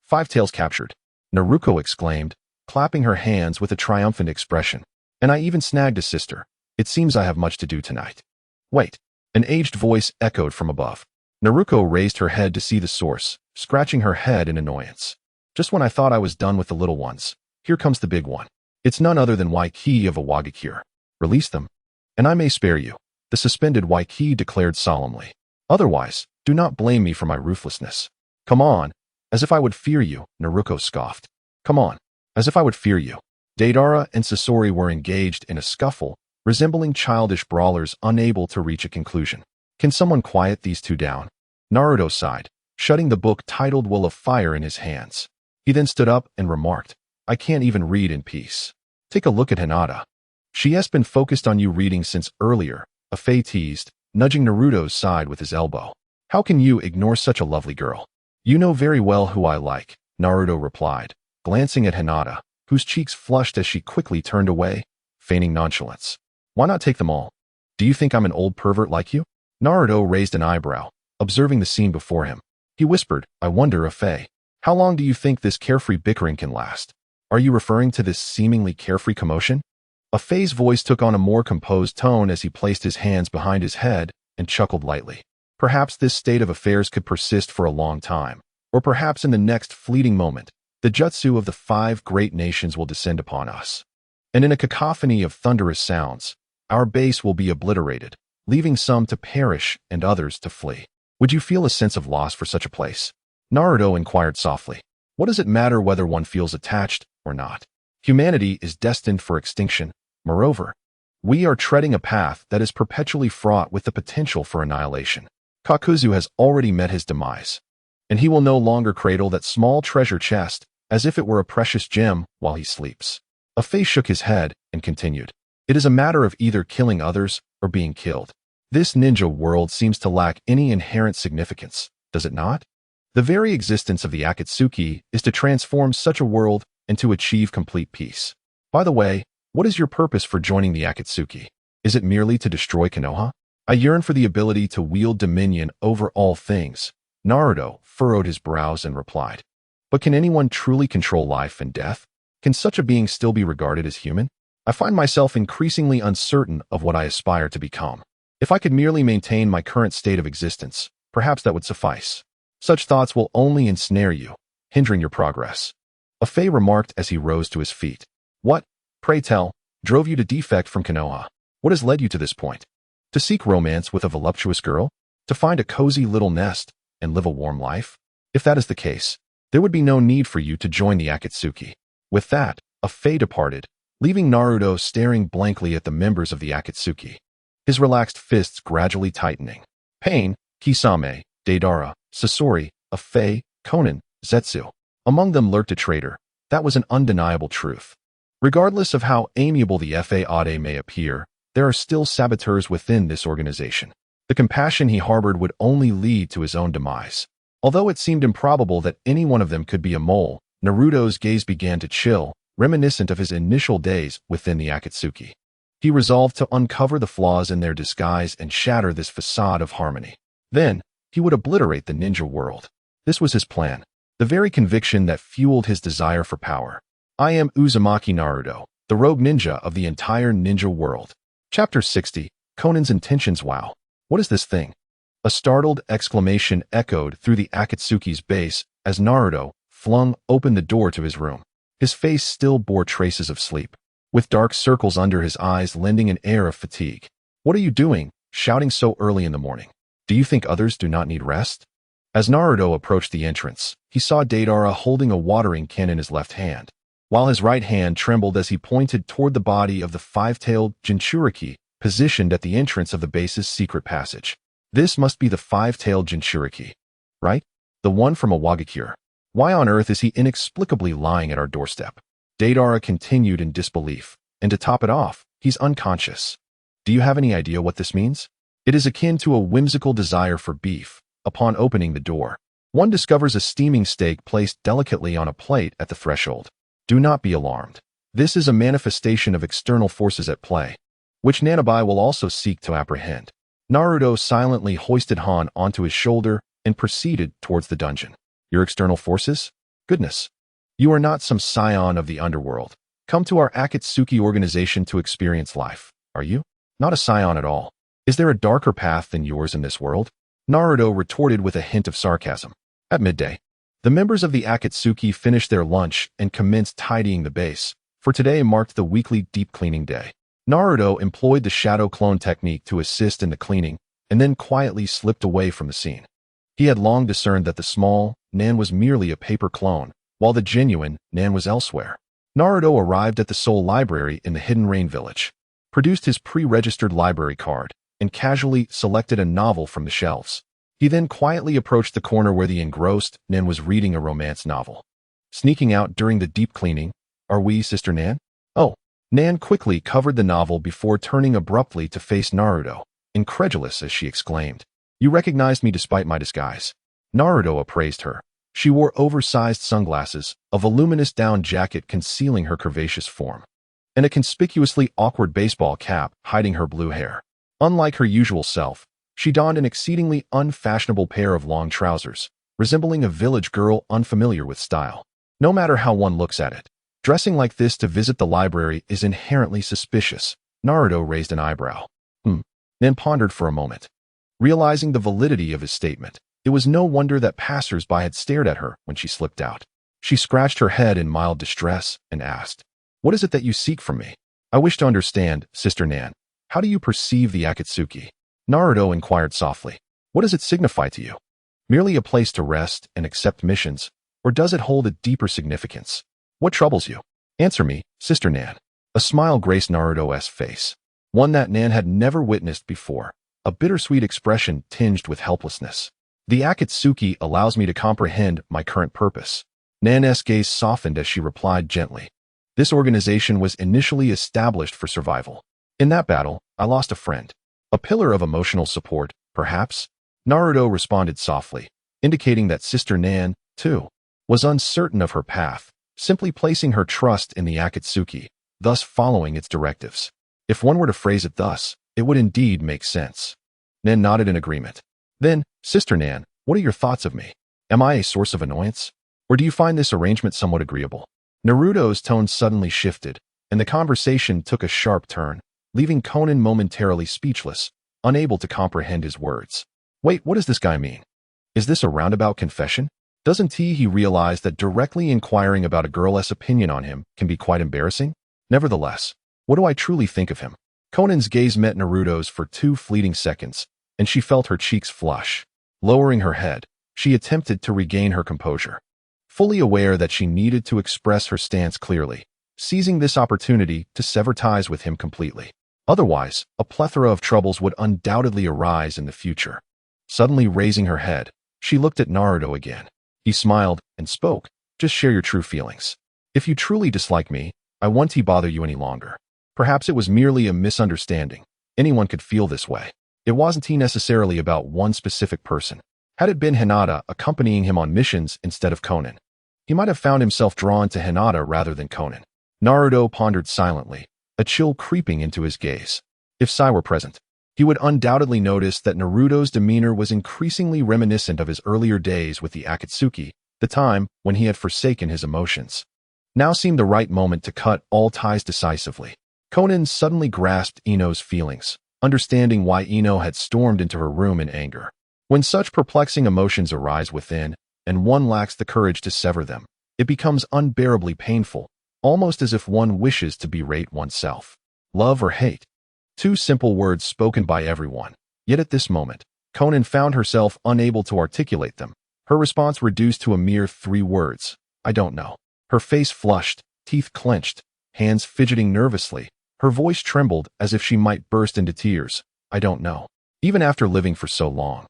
Five tails captured, Naruko exclaimed, clapping her hands with a triumphant expression. And I even snagged a sister. It seems I have much to do tonight. Wait, an aged voice echoed from above. Naruko raised her head to see the source, scratching her head in annoyance. Just when I thought I was done with the little ones, here comes the big one. It's none other than Waiki of Awagakure. Release them, and I may spare you, the suspended Waiki declared solemnly. Otherwise, do not blame me for my ruthlessness. Come on, as if I would fear you, Naruko scoffed. Come on, as if I would fear you. Deidara and Sasori were engaged in a scuffle, resembling childish brawlers unable to reach a conclusion. Can someone quiet these two down? Naruto sighed, shutting the book titled Will of Fire in his hands. He then stood up and remarked, I can't even read in peace. Take a look at Hinata. She has been focused on you reading since earlier, Afei teased, nudging Naruto's side with his elbow. How can you ignore such a lovely girl? You know very well who I like, Naruto replied, glancing at Hinata, whose cheeks flushed as she quickly turned away, feigning nonchalance. Why not take them all? Do you think I'm an old pervert like you? Naruto raised an eyebrow, observing the scene before him. He whispered, I wonder, Afei, how long do you think this carefree bickering can last? Are you referring to this seemingly carefree commotion? Afei's voice took on a more composed tone as he placed his hands behind his head and chuckled lightly. Perhaps this state of affairs could persist for a long time, or perhaps in the next fleeting moment, the jutsu of the 5 great nations will descend upon us. And in a cacophony of thunderous sounds, our base will be obliterated, leaving some to perish and others to flee. Would you feel a sense of loss for such a place? Naruto inquired softly. What does it matter whether one feels attached or not? Humanity is destined for extinction. Moreover, we are treading a path that is perpetually fraught with the potential for annihilation. Kakuzu has already met his demise, and he will no longer cradle that small treasure chest as if it were a precious gem while he sleeps. Afei shook his head and continued. It is a matter of either killing others or being killed. This ninja world seems to lack any inherent significance, does it not? The very existence of the Akatsuki is to transform such a world and to achieve complete peace. By the way, what is your purpose for joining the Akatsuki? Is it merely to destroy Konoha? I yearn for the ability to wield dominion over all things. Naruto furrowed his brows and replied. But can anyone truly control life and death? Can such a being still be regarded as human? I find myself increasingly uncertain of what I aspire to become. If I could merely maintain my current state of existence, perhaps that would suffice. Such thoughts will only ensnare you, hindering your progress. Afei remarked as he rose to his feet. What, pray tell, drove you to defect from Konoha? What has led you to this point? To seek romance with a voluptuous girl? To find a cozy little nest and live a warm life? If that is the case, there would be no need for you to join the Akatsuki. With that, a Fei departed, leaving Naruto staring blankly at the members of the Akatsuki, his relaxed fists gradually tightening. Pain, Kisame, Deidara, Sasori, a Fei, Konan, Zetsu. Among them lurked a traitor. That was an undeniable truth. Regardless of how amiable the Fade may appear, there are still saboteurs within this organization. The compassion he harbored would only lead to his own demise. Although it seemed improbable that any one of them could be a mole, Naruto's gaze began to chill, reminiscent of his initial days within the Akatsuki. He resolved to uncover the flaws in their disguise and shatter this facade of harmony. Then, he would obliterate the ninja world. This was his plan, the very conviction that fueled his desire for power. I am Uzumaki Naruto, the rogue ninja of the entire ninja world. Chapter 60, Konan's Intentions. Wow. What is this thing? A startled exclamation echoed through the Akatsuki's base as Naruto flung open the door to his room. His face still bore traces of sleep, with dark circles under his eyes lending an air of fatigue. What are you doing, shouting so early in the morning? Do you think others do not need rest? As Naruto approached the entrance, he saw Deidara holding a watering can in his left hand, while his right hand trembled as he pointed toward the body of the five-tailed Jinchuriki, positioned at the entrance of the base's secret passage. This must be the five-tailed Jinchuriki, right? The one from a Wagakure. Why on earth is he inexplicably lying at our doorstep? Deidara continued in disbelief, and to top it off, he's unconscious. Do you have any idea what this means? It is akin to a whimsical desire for beef. Upon opening the door, one discovers a steaming steak placed delicately on a plate at the threshold. Do not be alarmed. This is a manifestation of external forces at play, which Nanabai will also seek to apprehend. Naruto silently hoisted Han onto his shoulder and proceeded towards the dungeon. Your external forces? Goodness. You are not some scion of the underworld. Come to our Akatsuki organization to experience life, are you? Not a scion at all. Is there a darker path than yours in this world? Naruto retorted with a hint of sarcasm. At midday, the members of the Akatsuki finished their lunch and commenced tidying the base, for today marked the weekly deep cleaning day. Naruto employed the shadow clone technique to assist in the cleaning, and then quietly slipped away from the scene. He had long discerned that the small Nan was merely a paper clone, while the genuine Nan was elsewhere. Naruto arrived at the Soul Library in the Hidden Rain Village, produced his pre-registered library card, and casually selected a novel from the shelves. He then quietly approached the corner where the engrossed Nan was reading a romance novel. Sneaking out during the deep cleaning, are we, Sister Nan? Oh. Nan quickly covered the novel before turning abruptly to face Naruto, incredulous as she exclaimed, You recognized me despite my disguise. Naruto appraised her. She wore oversized sunglasses, a voluminous down jacket concealing her curvaceous form, and a conspicuously awkward baseball cap hiding her blue hair. Unlike her usual self, she donned an exceedingly unfashionable pair of long trousers, resembling a village girl unfamiliar with style. No matter how one looks at it, dressing like this to visit the library is inherently suspicious. Naruto raised an eyebrow. Then pondered for a moment. Realizing the validity of his statement, it was no wonder that passers-by had stared at her when she slipped out. She scratched her head in mild distress and asked, What is it that you seek from me? I wish to understand, Sister Nan. How do you perceive the Akatsuki? Naruto inquired softly. What does it signify to you? Merely a place to rest and accept missions, or does it hold a deeper significance? What troubles you? Answer me, Sister Nan. A smile graced Naruto's face, one that Nan had never witnessed before, a bittersweet expression tinged with helplessness. The Akatsuki allows me to comprehend my current purpose. Nan's gaze softened as she replied gently. This organization was initially established for survival. In that battle, I lost a friend. A pillar of emotional support, perhaps? Naruto responded softly, indicating that Sister Nan, too, was uncertain of her path, simply placing her trust in the Akatsuki, thus following its directives. If one were to phrase it thus, it would indeed make sense. Nan nodded in agreement. Then, Sister Nan, what are your thoughts of me? Am I a source of annoyance? Or do you find this arrangement somewhat agreeable? Naruto's tone suddenly shifted, and the conversation took a sharp turn, leaving Konan momentarily speechless, unable to comprehend his words. Wait, what does this guy mean? Is this a roundabout confession? Doesn't he realize that directly inquiring about a girl's opinion on him can be quite embarrassing? Nevertheless, what do I truly think of him? Konan's gaze met Naruto's for 2 fleeting seconds, and she felt her cheeks flush. Lowering her head, she attempted to regain her composure. fully aware that she needed to express her stance clearly, seizing this opportunity to sever ties with him completely. Otherwise, a plethora of troubles would undoubtedly arise in the future. Suddenly raising her head, she looked at Naruto again. He smiled and spoke, "Just share your true feelings. If you truly dislike me, I won't bother you any longer." Perhaps it was merely a misunderstanding. Anyone could feel this way. It wasn't necessarily about one specific person. Had it been Hinata accompanying him on missions instead of Konan, he might have found himself drawn to Hinata rather than Konan. Naruto pondered silently, a chill creeping into his gaze. If Sai were present, he would undoubtedly notice that Naruto's demeanor was increasingly reminiscent of his earlier days with the Akatsuki, the time when he had forsaken his emotions. Now seemed the right moment to cut all ties decisively. Konan suddenly grasped Ino's feelings, understanding why Ino had stormed into her room in anger. When such perplexing emotions arise within, and one lacks the courage to sever them, it becomes unbearably painful, almost as if one wishes to berate oneself. Love or hate? Two simple words spoken by everyone. Yet at this moment, Konan found herself unable to articulate them. Her response reduced to a mere 3 words. "I don't know." Her face flushed, teeth clenched, hands fidgeting nervously. Her voice trembled as if she might burst into tears. "I don't know. Even after living for so long,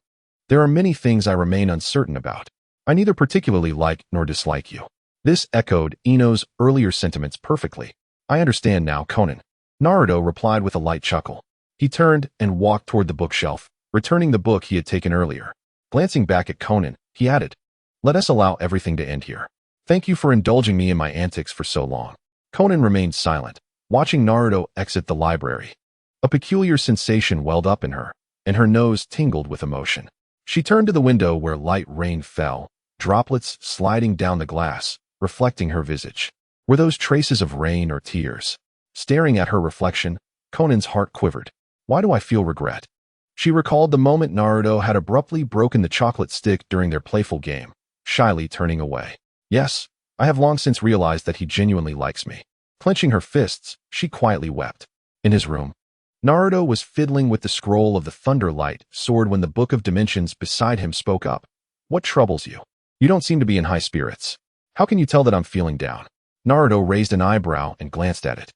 there are many things I remain uncertain about. I neither particularly like nor dislike you." This echoed Ino's earlier sentiments perfectly. "I understand now, Konan." Naruto replied with a light chuckle. He turned and walked toward the bookshelf, returning the book he had taken earlier. Glancing back at Konan, he added, "Let us allow everything to end here. Thank you for indulging me in my antics for so long." Konan remained silent, watching Naruto exit the library. A peculiar sensation welled up in her, and her nose tingled with emotion. She turned to the window where light rain fell, droplets sliding down the glass, reflecting her visage. Were those traces of rain or tears? Staring at her reflection, Konan's heart quivered. "Why do I feel regret?" She recalled the moment Naruto had abruptly broken the chocolate stick during their playful game, shyly turning away. "Yes, I have long since realized that he genuinely likes me." Clenching her fists, she quietly wept. In his room, Naruto was fiddling with the scroll of the Thunderlight sword when the Book of Dimensions beside him spoke up. "What troubles you? You don't seem to be in high spirits. How can you tell that I'm feeling down?" Naruto raised an eyebrow and glanced at it.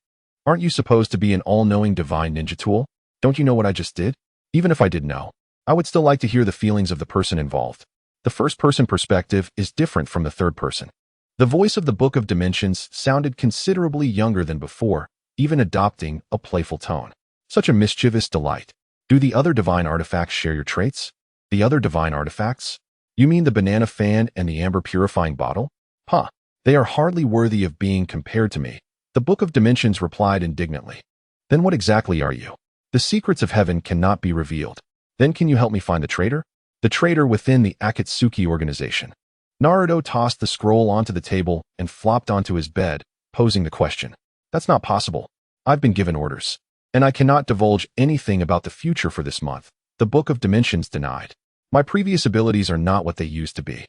"Aren't you supposed to be an all-knowing divine ninja tool? Don't you know what I just did?" "Even if I did know, I would still like to hear the feelings of the person involved. The first-person perspective is different from the third person." The voice of the Book of Dimensions sounded considerably younger than before, even adopting a playful tone. Such a mischievous delight. "Do the other divine artifacts share your traits?" "The other divine artifacts? You mean the banana fan and the amber purifying bottle?" "Huh. They are hardly worthy of being compared to me," the Book of Dimensions replied indignantly. "Then what exactly are you?" "The secrets of heaven cannot be revealed." "Then can you help me find the traitor?" "The traitor within the Akatsuki organization." Naruto tossed the scroll onto the table and flopped onto his bed, posing the question. "That's not possible. I've been given orders, and I cannot divulge anything about the future for this month," the Book of Dimensions denied. "My previous abilities are not what they used to be.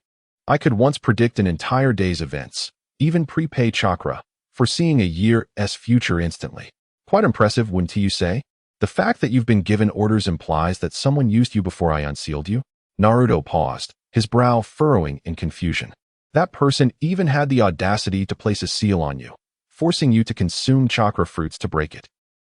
I could once predict an entire day's events, even prepay chakra, foreseeing a year's future instantly." "Quite impressive, wouldn't you say? The fact that you've been given orders implies that someone used you before I unsealed you." Naruto paused, his brow furrowing in confusion. "That person even had the audacity to place a seal on you, forcing you to consume chakra fruits to break it.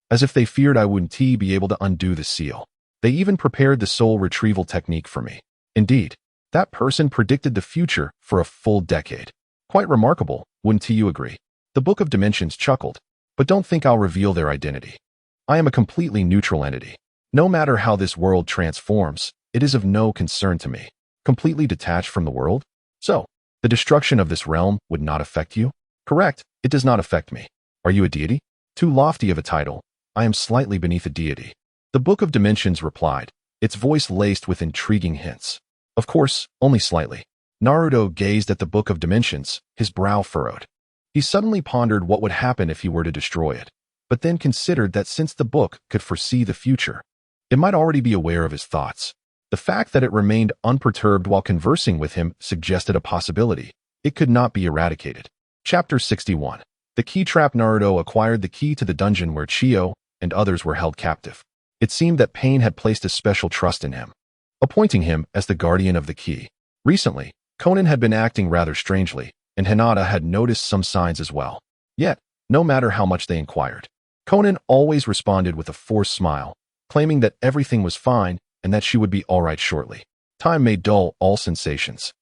As if they feared I wouldn't be able to undo the seal. They even prepared the soul retrieval technique for me. Indeed, that person predicted the future for a full decade. Quite remarkable, wouldn't you agree?" The Book of Dimensions chuckled. "But don't think I'll reveal their identity. I am a completely neutral entity. No matter how this world transforms, it is of no concern to me. Completely detached from the world? So, the destruction of this realm would not affect you?" "Correct, it does not affect me." "Are you a deity?" "Too lofty of a title. I am slightly beneath a deity." The Book of Dimensions replied, its voice laced with intriguing hints. "Of course, only slightly." Naruto gazed at the Book of Dimensions, his brow furrowed. He suddenly pondered what would happen if he were to destroy it, but then considered that since the book could foresee the future, it might already be aware of his thoughts. The fact that it remained unperturbed while conversing with him suggested a possibility. It could not be eradicated. Chapter 61. The Key Trap. Naruto acquired the key to the dungeon where Chiyo and others were held captive. It seemed that Pain had placed a special trust in him, appointing him as the guardian of the key. Recently, Konan had been acting rather strangely, and Hinata had noticed some signs as well. Yet, no matter how much they inquired, Conan always responded with a forced smile, claiming that everything was fine and that she would be all right shortly. Time may dull all sensations.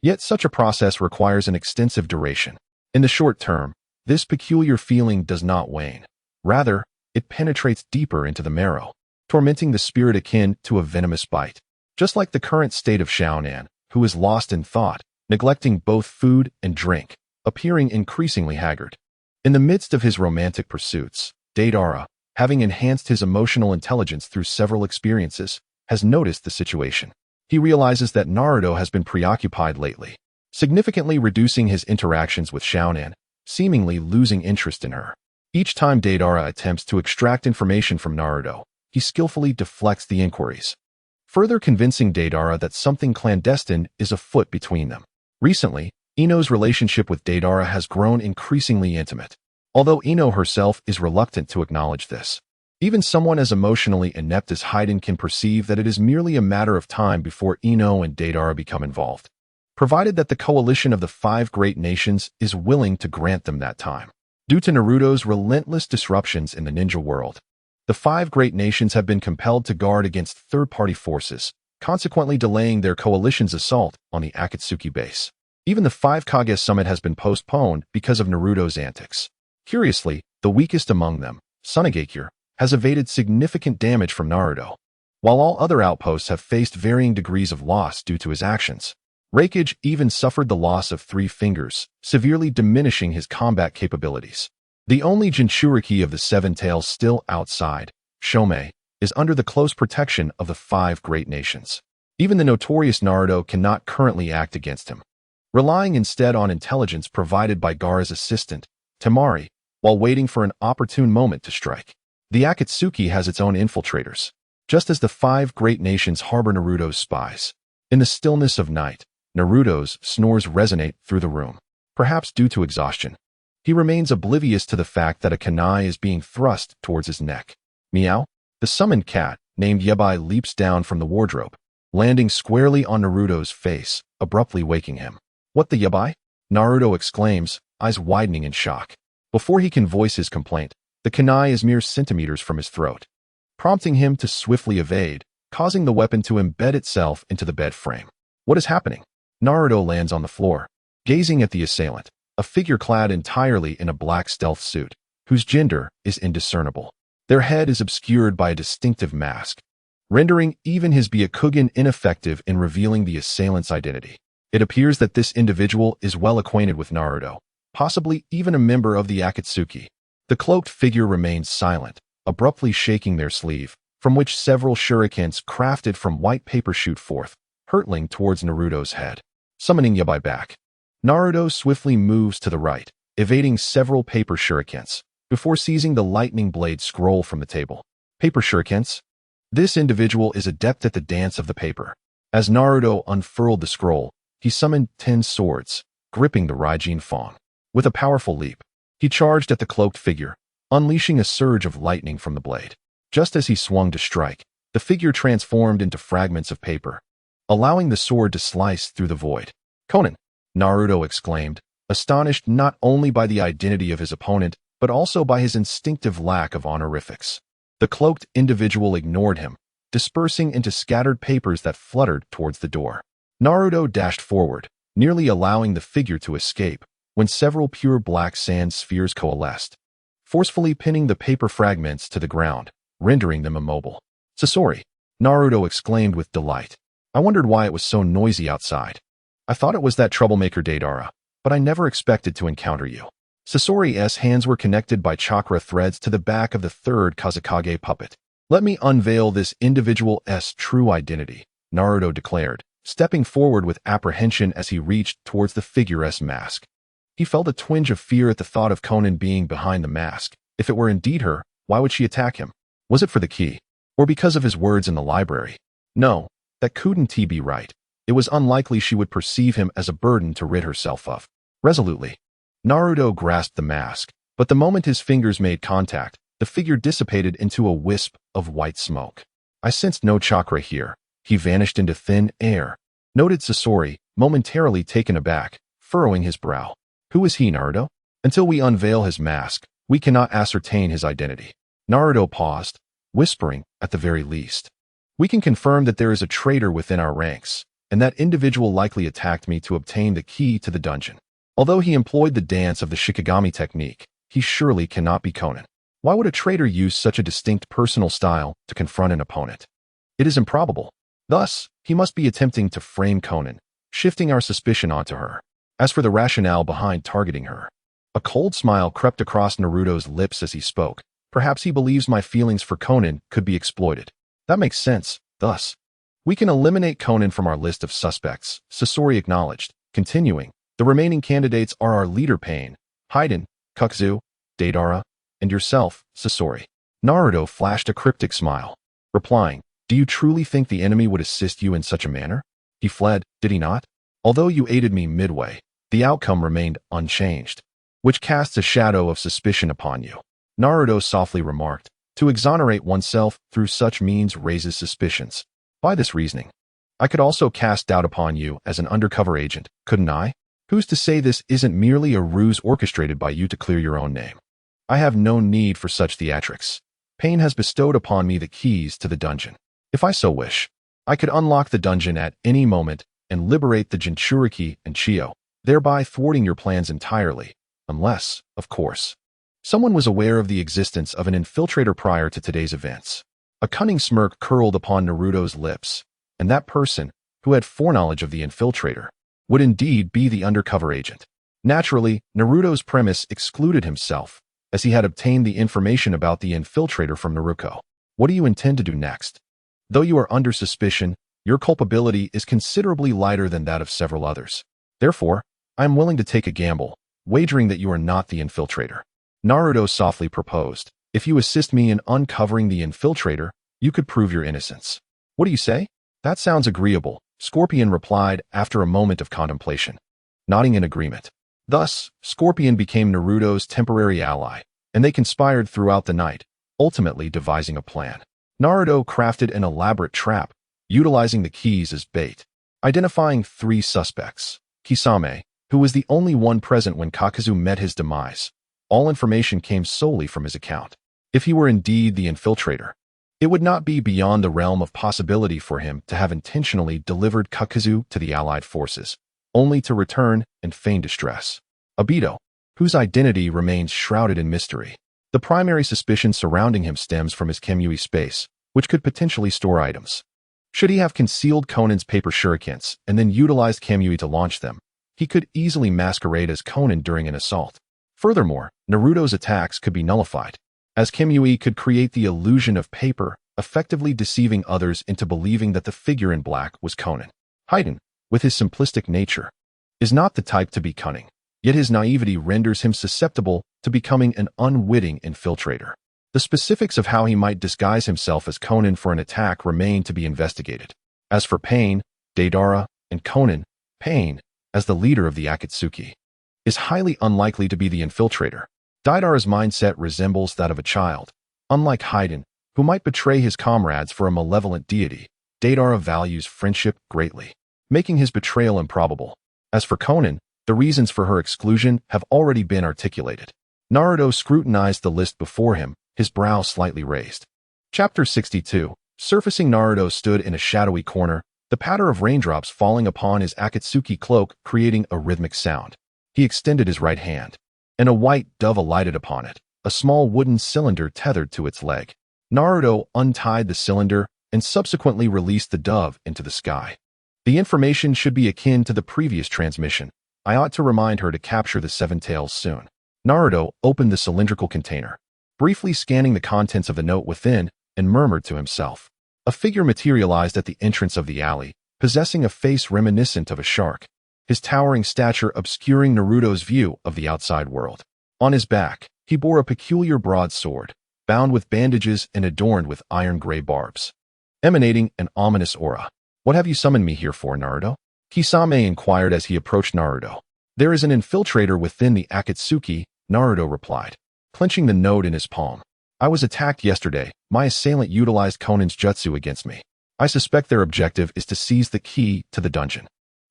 Yet such a process requires an extensive duration. In the short term, this peculiar feeling does not wane. Rather, it penetrates deeper into the marrow, tormenting the spirit akin to a venomous bite. Just like the current state of Xiaonan, who is lost in thought, neglecting both food and drink, appearing increasingly haggard. In the midst of his romantic pursuits, Deidara, having enhanced his emotional intelligence through several experiences, has noticed the situation. He realizes that Naruto has been preoccupied lately, significantly reducing his interactions with Xiaonan, seemingly losing interest in her. Each time Deidara attempts to extract information from Naruto, he skillfully deflects the inquiries, further convincing Deidara that something clandestine is afoot between them. Recently, Ino's relationship with Deidara has grown increasingly intimate, although Ino herself is reluctant to acknowledge this. Even someone as emotionally inept as Haiden can perceive that it is merely a matter of time before Ino and Deidara become involved, provided that the coalition of the 5 great nations is willing to grant them that time. Due to Naruto's relentless disruptions in the ninja world, the 5 great nations have been compelled to guard against third-party forces, consequently delaying their coalition's assault on the Akatsuki base. Even the 5 Kage summit has been postponed because of Naruto's antics. Curiously, the weakest among them, Tsunagakure, has evaded significant damage from Naruto, while all other outposts have faced varying degrees of loss due to his actions. Raikage even suffered the loss of 3 fingers, severely diminishing his combat capabilities. The only Jinchuriki of the 7 tails still outside, Shomei, is under the close protection of the 5 great nations. Even the notorious Naruto cannot currently act against him, relying instead on intelligence provided by Gaara's assistant, Temari, while waiting for an opportune moment to strike. The Akatsuki has its own infiltrators, just as the 5 great nations harbor Naruto's spies. In the stillness of night, Naruto's snores resonate through the room, perhaps due to exhaustion. He remains oblivious to the fact that a kunai is being thrust towards his neck. Meow? The summoned cat, named Yabai, leaps down from the wardrobe, landing squarely on Naruto's face, abruptly waking him. What the Yabai? Naruto exclaims, eyes widening in shock. Before he can voice his complaint, the kunai is mere centimeters from his throat, prompting him to swiftly evade, causing the weapon to embed itself into the bed frame. What is happening? Naruto lands on the floor, gazing at the assailant, a figure clad entirely in a black stealth suit, whose gender is indiscernible. Their head is obscured by a distinctive mask, rendering even his Byakugan ineffective in revealing the assailant's identity. It appears that this individual is well acquainted with Naruto, possibly even a member of the Akatsuki. The cloaked figure remains silent, abruptly shaking their sleeve, from which several shurikens crafted from white paper shoot forth, hurtling towards Naruto's head. Summoning Yabai back, Naruto swiftly moves to the right, evading several paper shurikens, before seizing the lightning blade scroll from the table. Paper shurikens? This individual is adept at the dance of the paper. As Naruto unfurled the scroll, he summoned 10 swords, gripping the Raijin Fong. With a powerful leap, he charged at the cloaked figure, unleashing a surge of lightning from the blade. Just as he swung to strike, the figure transformed into fragments of paper, allowing the sword to slice through the void. Conan! Naruto exclaimed, astonished not only by the identity of his opponent, but also by his instinctive lack of honorifics. The cloaked individual ignored him, dispersing into scattered papers that fluttered towards the door. Naruto dashed forward, nearly allowing the figure to escape, when several pure black sand spheres coalesced, forcefully pinning the paper fragments to the ground, rendering them immobile. Sasori! Naruto exclaimed with delight. I wondered why it was so noisy outside. I thought it was that troublemaker Deidara, but I never expected to encounter you. Sasori's hands were connected by chakra threads to the back of the 3rd Kazekage puppet. Let me unveil this individual's true identity, Naruto declared, stepping forward with apprehension as he reached towards the figure's mask. He felt a twinge of fear at the thought of Conan being behind the mask. If it were indeed her, why would she attack him? Was it for the key? Or because of his words in the library? No, that couldn't be right. It was unlikely she would perceive him as a burden to rid herself of. Resolutely, Naruto grasped the mask, but the moment his fingers made contact, the figure dissipated into a wisp of white smoke. I sensed no chakra here. He vanished into thin air, noted Sasori, momentarily taken aback, furrowing his brow. Who is he, Naruto? Until we unveil his mask, we cannot ascertain his identity. Naruto paused, whispering, at the very least. We can confirm that there is a traitor within our ranks, and that individual likely attacked me to obtain the key to the dungeon. Although he employed the dance of the Shikigami technique, he surely cannot be Konan. Why would a traitor use such a distinct personal style to confront an opponent? It is improbable. Thus, he must be attempting to frame Konan, shifting our suspicion onto her. As for the rationale behind targeting her, a cold smile crept across Naruto's lips as he spoke. Perhaps he believes my feelings for Konan could be exploited. That makes sense. Thus, we can eliminate Konan from our list of suspects, Sasori acknowledged. Continuing, the remaining candidates are our leader Pain, Haiden, Kakazu, Deidara, and yourself, Sasori. Naruto flashed a cryptic smile, replying, do you truly think the enemy would assist you in such a manner? He fled, did he not? Although you aided me midway, the outcome remained unchanged, which casts a shadow of suspicion upon you. Naruto softly remarked, to exonerate oneself through such means raises suspicions. By this reasoning, I could also cast doubt upon you as an undercover agent, couldn't I? Who's to say this isn't merely a ruse orchestrated by you to clear your own name? I have no need for such theatrics. Pain has bestowed upon me the keys to the dungeon. If I so wish, I could unlock the dungeon at any moment and liberate the Jinchuriki and Chio, thereby thwarting your plans entirely, unless, of course, someone was aware of the existence of an infiltrator prior to today's events. A cunning smirk curled upon Naruto's lips, and that person, who had foreknowledge of the infiltrator, would indeed be the undercover agent. Naturally, Naruto's premise excluded himself, as he had obtained the information about the infiltrator from Naruto. What do you intend to do next? Though you are under suspicion, your culpability is considerably lighter than that of several others. Therefore, I am willing to take a gamble, wagering that you are not the infiltrator. Naruto softly proposed, if you assist me in uncovering the infiltrator, you could prove your innocence. What do you say? That sounds agreeable, Scorpion replied after a moment of contemplation, nodding in agreement. Thus, Scorpion became Naruto's temporary ally, and they conspired throughout the night, ultimately devising a plan. Naruto crafted an elaborate trap, utilizing the keys as bait, identifying 3 suspects. Kisame, who was the only one present when Kakazu met his demise. All information came solely from his account. If he were indeed the infiltrator, it would not be beyond the realm of possibility for him to have intentionally delivered Kakazu to the allied forces, only to return and feign distress. Obito, whose identity remains shrouded in mystery. The primary suspicion surrounding him stems from his Kemui space, which could potentially store items. Should he have concealed Konan's paper shurikens and then utilized Kemui to launch them, he could easily masquerade as Konan during an assault. Furthermore, Naruto's attacks could be nullified, as Kemui could create the illusion of paper, effectively deceiving others into believing that the figure in black was Konan. Haiden, with his simplistic nature, is not the type to be cunning, yet his naivety renders him susceptible to becoming an unwitting infiltrator. The specifics of how he might disguise himself as Konan for an attack remain to be investigated. As for Pain, Deidara, and Konan, Pain, as the leader of the Akatsuki, is highly unlikely to be the infiltrator. Deidara's mindset resembles that of a child. Unlike Haiden, who might betray his comrades for a malevolent deity, Deidara values friendship greatly, making his betrayal improbable. As for Konan, the reasons for her exclusion have already been articulated. Naruto scrutinized the list before him, his brow slightly raised. Chapter 62. Surfacing Naruto stood in a shadowy corner, the patter of raindrops falling upon his Akatsuki cloak creating a rhythmic sound. He extended his right hand, and a white dove alighted upon it, a small wooden cylinder tethered to its leg. Naruto untied the cylinder and subsequently released the dove into the sky. The information should be akin to the previous transmission. I ought to remind her to capture the 7 tails soon. Naruto opened the cylindrical container, briefly scanning the contents of the note within, and murmured to himself. A figure materialized at the entrance of the alley, possessing a face reminiscent of a shark, his towering stature obscuring Naruto's view of the outside world. On his back, he bore a peculiar broadsword, bound with bandages and adorned with iron-gray barbs, emanating an ominous aura. What have you summoned me here for, Naruto? Kisame inquired as he approached Naruto. There is an infiltrator within the Akatsuki, Naruto replied, clenching the note in his palm. I was attacked yesterday. My assailant utilized Konan's jutsu against me. I suspect their objective is to seize the key to the dungeon.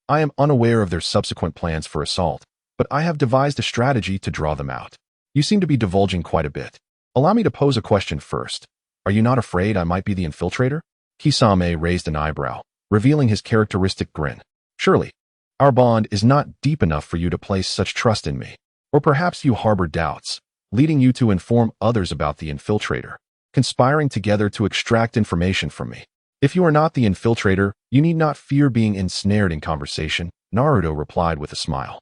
I am unaware of their subsequent plans for assault, but I have devised a strategy to draw them out. You seem to be divulging quite a bit. Allow me to pose a question first. Are you not afraid I might be the infiltrator? Kisame raised an eyebrow, revealing his characteristic grin. Surely, our bond is not deep enough for you to place such trust in me. Or perhaps you harbor doubts, leading you to inform others about the infiltrator, conspiring together to extract information from me. If you are not the infiltrator, you need not fear being ensnared in conversation, Naruto replied with a smile.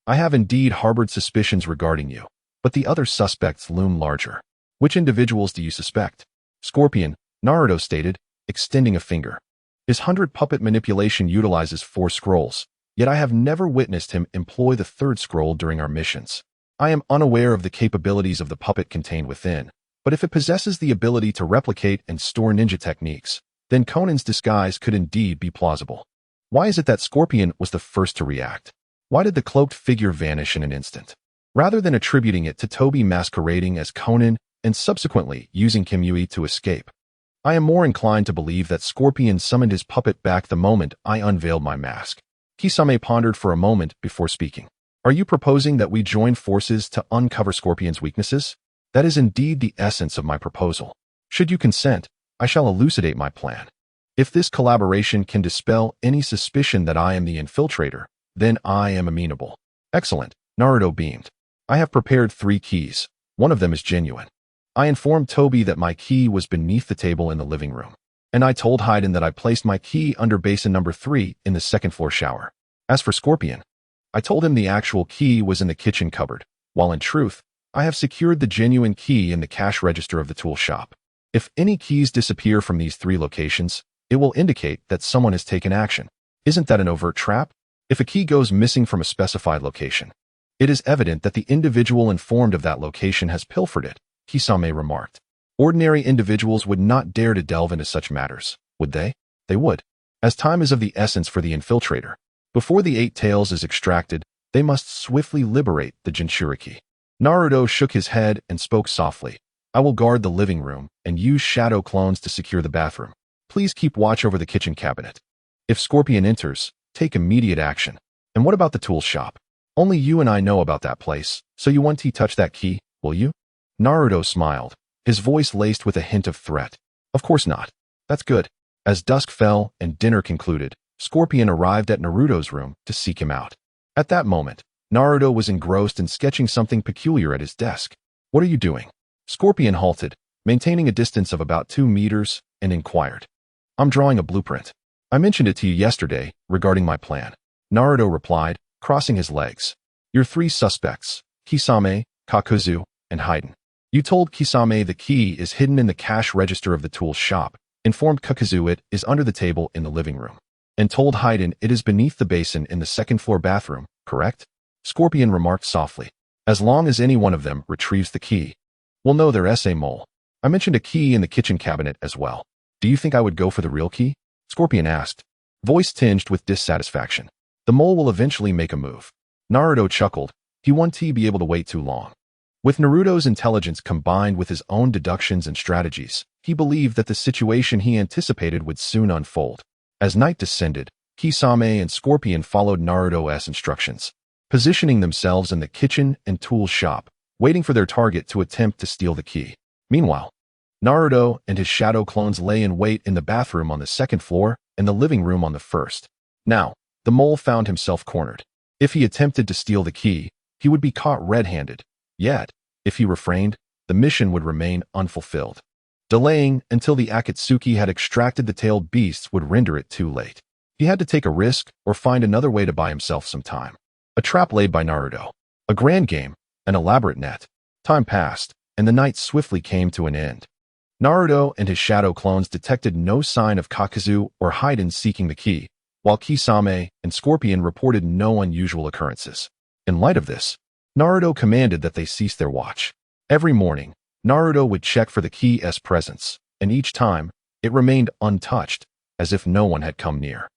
I have indeed harbored suspicions regarding you, but the other suspects loom larger. Which individuals do you suspect? Scorpion, Naruto stated, extending a finger. His 100-puppet manipulation utilizes 4 scrolls, yet I have never witnessed him employ the 3rd scroll during our missions. I am unaware of the capabilities of the puppet contained within, but if it possesses the ability to replicate and store ninja techniques, then Conan's disguise could indeed be plausible. Why is it that Scorpion was the first to react? Why did the cloaked figure vanish in an instant? Rather than attributing it to Toby masquerading as Conan and subsequently using Kimui to escape, I am more inclined to believe that Scorpion summoned his puppet back the moment I unveiled my mask. Kisame pondered for a moment before speaking. Are you proposing that we join forces to uncover Scorpion's weaknesses? That is indeed the essence of my proposal. Should you consent, I shall elucidate my plan. If this collaboration can dispel any suspicion that I am the infiltrator, then I am amenable. Excellent, Naruto beamed. I have prepared 3 keys. One of them is genuine. I informed Toby that my key was beneath the table in the living room, and I told Hayden that I placed my key under basin number 3 in the 2nd floor shower. As for Scorpion, I told him the actual key was in the kitchen cupboard, while in truth, I have secured the genuine key in the cash register of the tool shop. If any keys disappear from these 3 locations, it will indicate that someone has taken action. Isn't that an overt trap? If a key goes missing from a specified location, it is evident that the individual informed of that location has pilfered it, Kisame remarked. Ordinary individuals would not dare to delve into such matters, would they? They would. As time is of the essence for the infiltrator, before the 8 tails is extracted, they must swiftly liberate the Jinchuriki. Naruto shook his head and spoke softly. I will guard the living room and use shadow clones to secure the bathroom. Please keep watch over the kitchen cabinet. If Scorpion enters, take immediate action. And what about the tool shop? Only you and I know about that place, so you won't touch that key, will you? Naruto smiled, his voice laced with a hint of threat. Of course not. That's good. As dusk fell and dinner concluded, Scorpion arrived at Naruto's room to seek him out. At that moment, Naruto was engrossed in sketching something peculiar at his desk. What are you doing? Scorpion halted, maintaining a distance of about 2 meters, and inquired. I'm drawing a blueprint. I mentioned it to you yesterday, regarding my plan. Naruto replied, crossing his legs. Your 3 suspects, Kisame, Kakuzu, and Hayden. You told Kisame the key is hidden in the cash register of the tool shop, informed Kakuzu it is under the table in the living room, and told Hayden it is beneath the basin in the 2nd floor bathroom, correct? Scorpion remarked softly. As long as any one of them retrieves the key, we'll know they're S.A. Mole. I mentioned a key in the kitchen cabinet as well. Do you think I would go for the real key? Scorpion asked, voice tinged with dissatisfaction. The mole will eventually make a move. Naruto chuckled. He won't be able to wait too long. With Naruto's intelligence combined with his own deductions and strategies, he believed that the situation he anticipated would soon unfold. As night descended, Kisame and Scorpion followed Naruto's instructions, positioning themselves in the kitchen and tool shop, waiting for their target to attempt to steal the key. Meanwhile, Naruto and his shadow clones lay in wait in the bathroom on the 2nd floor and the living room on the 1st. Now, the mole found himself cornered. If he attempted to steal the key, he would be caught red-handed. Yet, if he refrained, the mission would remain unfulfilled. Delaying until the Akatsuki had extracted the tailed beasts would render it too late. He had to take a risk or find another way to buy himself some time. A trap laid by Naruto. A grand game, an elaborate net. Time passed, and the night swiftly came to an end. Naruto and his shadow clones detected no sign of Kakuzu or Hayden seeking the key, while Kisame and Scorpion reported no unusual occurrences. In light of this, Naruto commanded that they cease their watch. Every morning, Naruto would check for the key's presence, and each time, it remained untouched, as if no one had come near.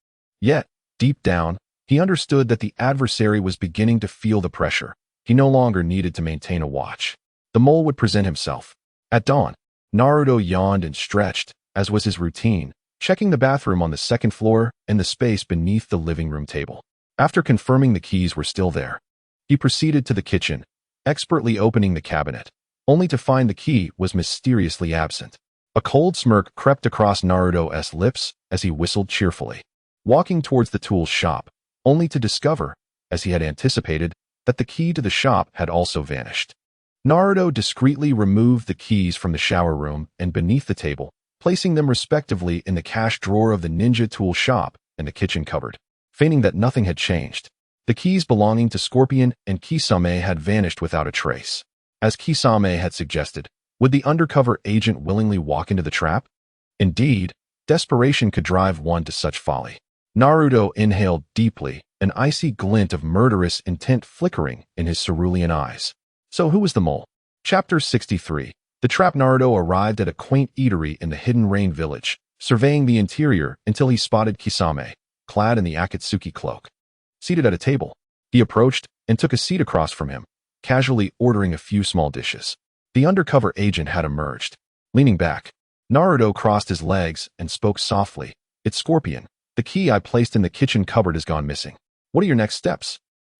Yet, deep down, he understood that the adversary was beginning to feel the pressure. He no longer needed to maintain a watch. The mole would present himself. At dawn, Naruto yawned and stretched, as was his routine, checking the bathroom on the 2nd floor and the space beneath the living room table. After confirming the keys were still there, He proceeded to the kitchen, expertly opening the cabinet, only to find the key was mysteriously absent. A cold smirk crept across Naruto's lips as he whistled cheerfully, walking towards the tool shop, only to discover, as he had anticipated, that the key to the shop had also vanished. Naruto discreetly removed the keys from the shower room and beneath the table, placing them respectively in the cash drawer of the ninja tool shop and the kitchen cupboard, feigning that nothing had changed. The keys belonging to Scorpion and Kisame had vanished without a trace. As Kisame had suggested, would the undercover agent willingly walk into the trap? Indeed, desperation could drive one to such folly. Naruto inhaled deeply, an icy glint of murderous intent flickering in his cerulean eyes. So who was the mole? Chapter 63. The trap. Naruto arrived at a quaint eatery in the Hidden Rain village, surveying the interior until he spotted Kisame, clad in the Akatsuki cloak. Seated at a table, he approached and took a seat across from him, casually ordering a few small dishes. The undercover agent had emerged. Leaning back, Naruto crossed his legs and spoke softly. It's Scorpion. The key I placed in the kitchen cupboard has gone missing. What are your next steps?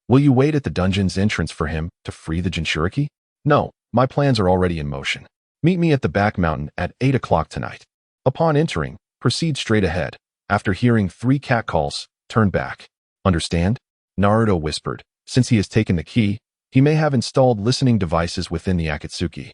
Will you wait at the dungeon's entrance for him to free the Jinchuriki? No, my plans are already in motion. Meet me at the back mountain at 8 o'clock tonight. Upon entering, proceed straight ahead. After hearing 3 catcalls, turn back. Understand? Naruto whispered. Since he has taken the key, he may have installed listening devices within the Akatsuki,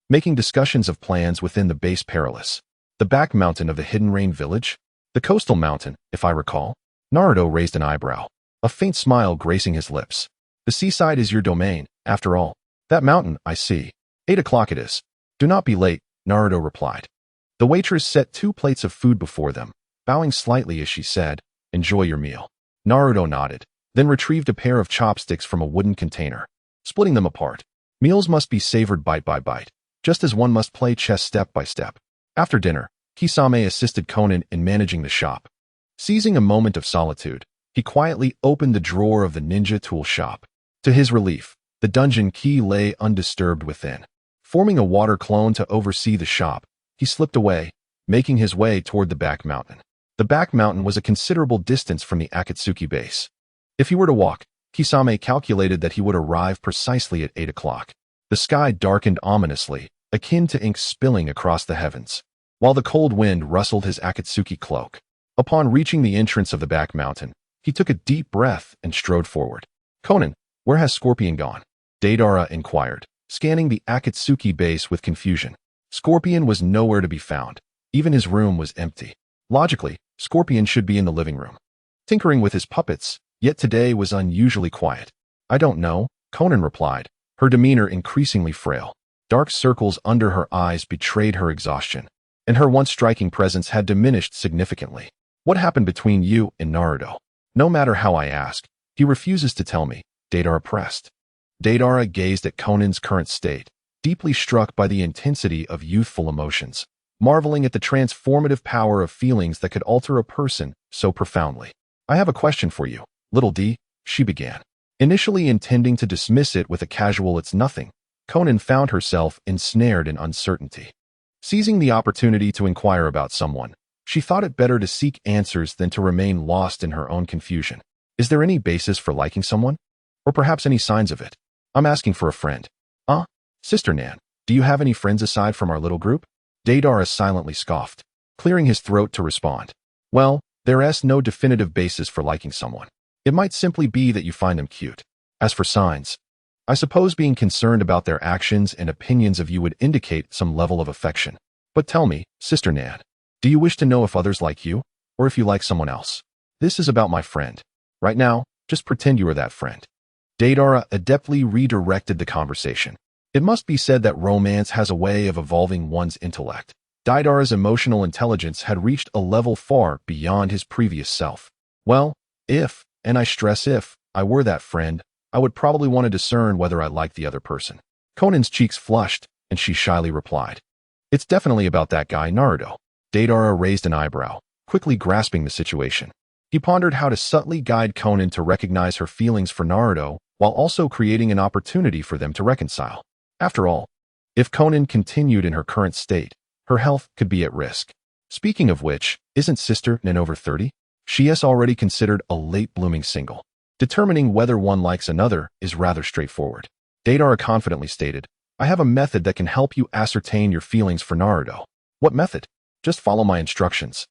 making discussions of plans within the base perilous. The back mountain of the Hidden Rain village? The coastal mountain, if I recall. Naruto raised an eyebrow, a faint smile gracing his lips. The seaside is your domain, after all. That mountain, I see. 8 o'clock it is. Do not be late, Naruto replied. The waitress set 2 plates of food before them, bowing slightly as she said, enjoy your meal. Naruto nodded, then retrieved a pair of chopsticks from a wooden container, splitting them apart. Meals must be savored bite by bite, just as one must play chess step by step. After dinner, Kisame assisted Konan in managing the shop. Seizing a moment of solitude, he quietly opened the drawer of the ninja tool shop. To his relief, the dungeon key lay undisturbed within. Forming a water clone to oversee the shop, he slipped away, making his way toward the back mountain. The back mountain was a considerable distance from the Akatsuki base. If he were to walk, Kisame calculated that he would arrive precisely at 8 o'clock. The sky darkened ominously, akin to ink spilling across the heavens, while the cold wind rustled his Akatsuki cloak. Upon reaching the entrance of the back mountain, he took a deep breath and strode forward. Konan, where has Scorpion gone? Deidara inquired, scanning the Akatsuki base with confusion. Scorpion was nowhere to be found. Even his room was empty. Logically, Scorpion should be in the living room, tinkering with his puppets, yet today was unusually quiet. I don't know, Konan replied, her demeanor increasingly frail. Dark circles under her eyes betrayed her exhaustion, and her once striking presence had diminished significantly. What happened between you and Naruto? No matter how I ask, he refuses to tell me, Deidara pressed. Deidara gazed at Konan's current state, deeply struck by the intensity of youthful emotions, marveling at the transformative power of feelings that could alter a person so profoundly. I have a question for you, little D, she began. Initially intending to dismiss it with a casual it's nothing, Konan found herself ensnared in uncertainty. Seizing the opportunity to inquire about someone, she thought it better to seek answers than to remain lost in her own confusion. Is there any basis for liking someone? Or perhaps any signs of it? I'm asking for a friend. Sister Nan, do you have any friends aside from our little group? Deidara silently scoffed, clearing his throat to respond. Well, there's no definitive basis for liking someone. It might simply be that you find them cute. As for signs, I suppose being concerned about their actions and opinions of you would indicate some level of affection. But tell me, Sister Nan, do you wish to know if others like you, or if you like someone else? This is about my friend. Right now, just pretend you are that friend. Deidara adeptly redirected the conversation. It must be said that romance has a way of evolving one's intellect. Deidara's emotional intelligence had reached a level far beyond his previous self. Well, if, and I stress if, I were that friend, I would probably want to discern whether I liked the other person. Konan's cheeks flushed, and she shyly replied, It's definitely about that guy, Naruto. Deidara raised an eyebrow, quickly grasping the situation. He pondered how to subtly guide Konan to recognize her feelings for Naruto, while also creating an opportunity for them to reconcile. After all, if Konan continued in her current state, her health could be at risk. Speaking of which, isn't Sister Nan over 30? She is already considered a late-blooming single. Determining whether one likes another is rather straightforward. Deidara confidently stated, I have a method that can help you ascertain your feelings for Naruto. What method? Just follow my instructions,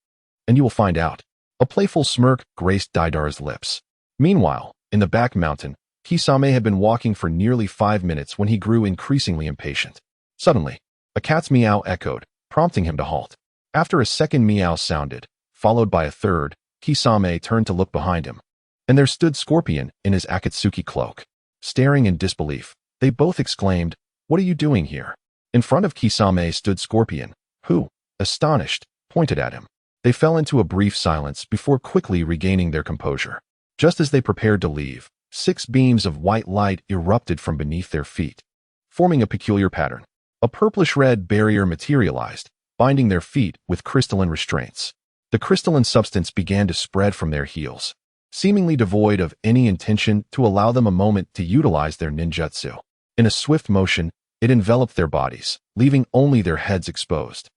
and you will find out. A playful smirk graced Deidara's lips. Meanwhile, in the back mountain, Kisame had been walking for nearly 5 minutes when he grew increasingly impatient. Suddenly, a cat's meow echoed, prompting him to halt. After a second meow sounded, followed by a third, Kisame turned to look behind him. And there stood Scorpion in his Akatsuki cloak. Staring in disbelief, they both exclaimed, What are you doing here? In front of Kisame stood Scorpion, who, astonished, pointed at him. They fell into a brief silence before quickly regaining their composure. Just as they prepared to leave, 6 beams of white light erupted from beneath their feet, forming a peculiar pattern. A purplish-red barrier materialized, binding their feet with crystalline restraints. The crystalline substance began to spread from their heels, seemingly devoid of any intention to allow them a moment to utilize their ninjutsu. In a swift motion, it enveloped their bodies, leaving only their heads exposed,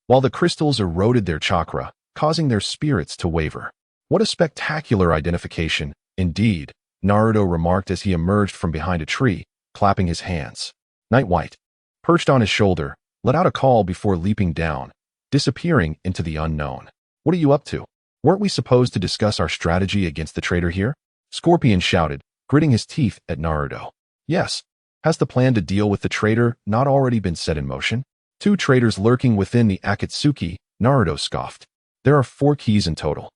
while the crystals eroded their chakra, causing their spirits to waver. What a spectacular identification, indeed, Naruto remarked as he emerged from behind a tree, clapping his hands. Night White, perched on his shoulder, let out a call before leaping down, disappearing into the unknown. What are you up to? Weren't we supposed to discuss our strategy against the traitor here? Scorpion shouted, gritting his teeth at Naruto. Yes. Has the plan to deal with the traitor not already been set in motion? 2 traitors lurking within the Akatsuki, Naruto scoffed. There are 4 keys in total.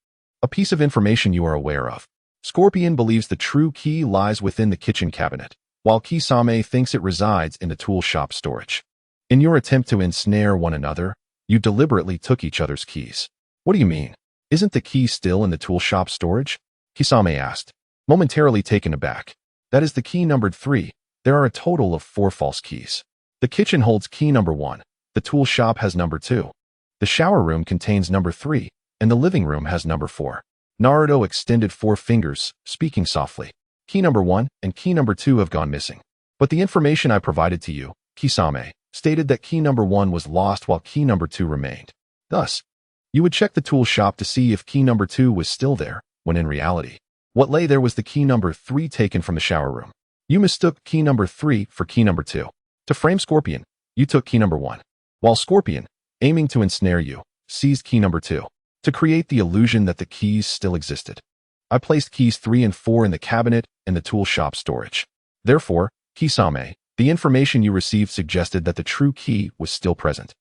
A piece of information you are aware of. Scorpion believes the true key lies within the kitchen cabinet, while Kisame thinks it resides in the tool shop storage. In your attempt to ensnare one another, you deliberately took each other's keys. What do you mean? Isn't the key still in the tool shop storage? Kisame asked, momentarily taken aback. That is the key numbered 3. There are a total of 4 false keys. The kitchen holds key number 1. The tool shop has number 2. The shower room contains number 3, and the living room has number 4. Naruto extended 4 fingers, speaking softly. Key number 1 and key number 2 have gone missing. But the information I provided to you, Kisame, stated that key number 1 was lost while key number 2 remained. Thus, you would check the tool shop to see if key number 2 was still there, when in reality, what lay there was the key number 3 taken from the shower room. You mistook key number 3 for key number 2. To frame Scorpion, you took key number 1, while Scorpion, aiming to ensnare you, seized key number 2. To create the illusion that the keys still existed, I placed keys 3 and 4 in the cabinet and the tool shop storage. Therefore, Kisame, the information you received suggested that the true key was still present.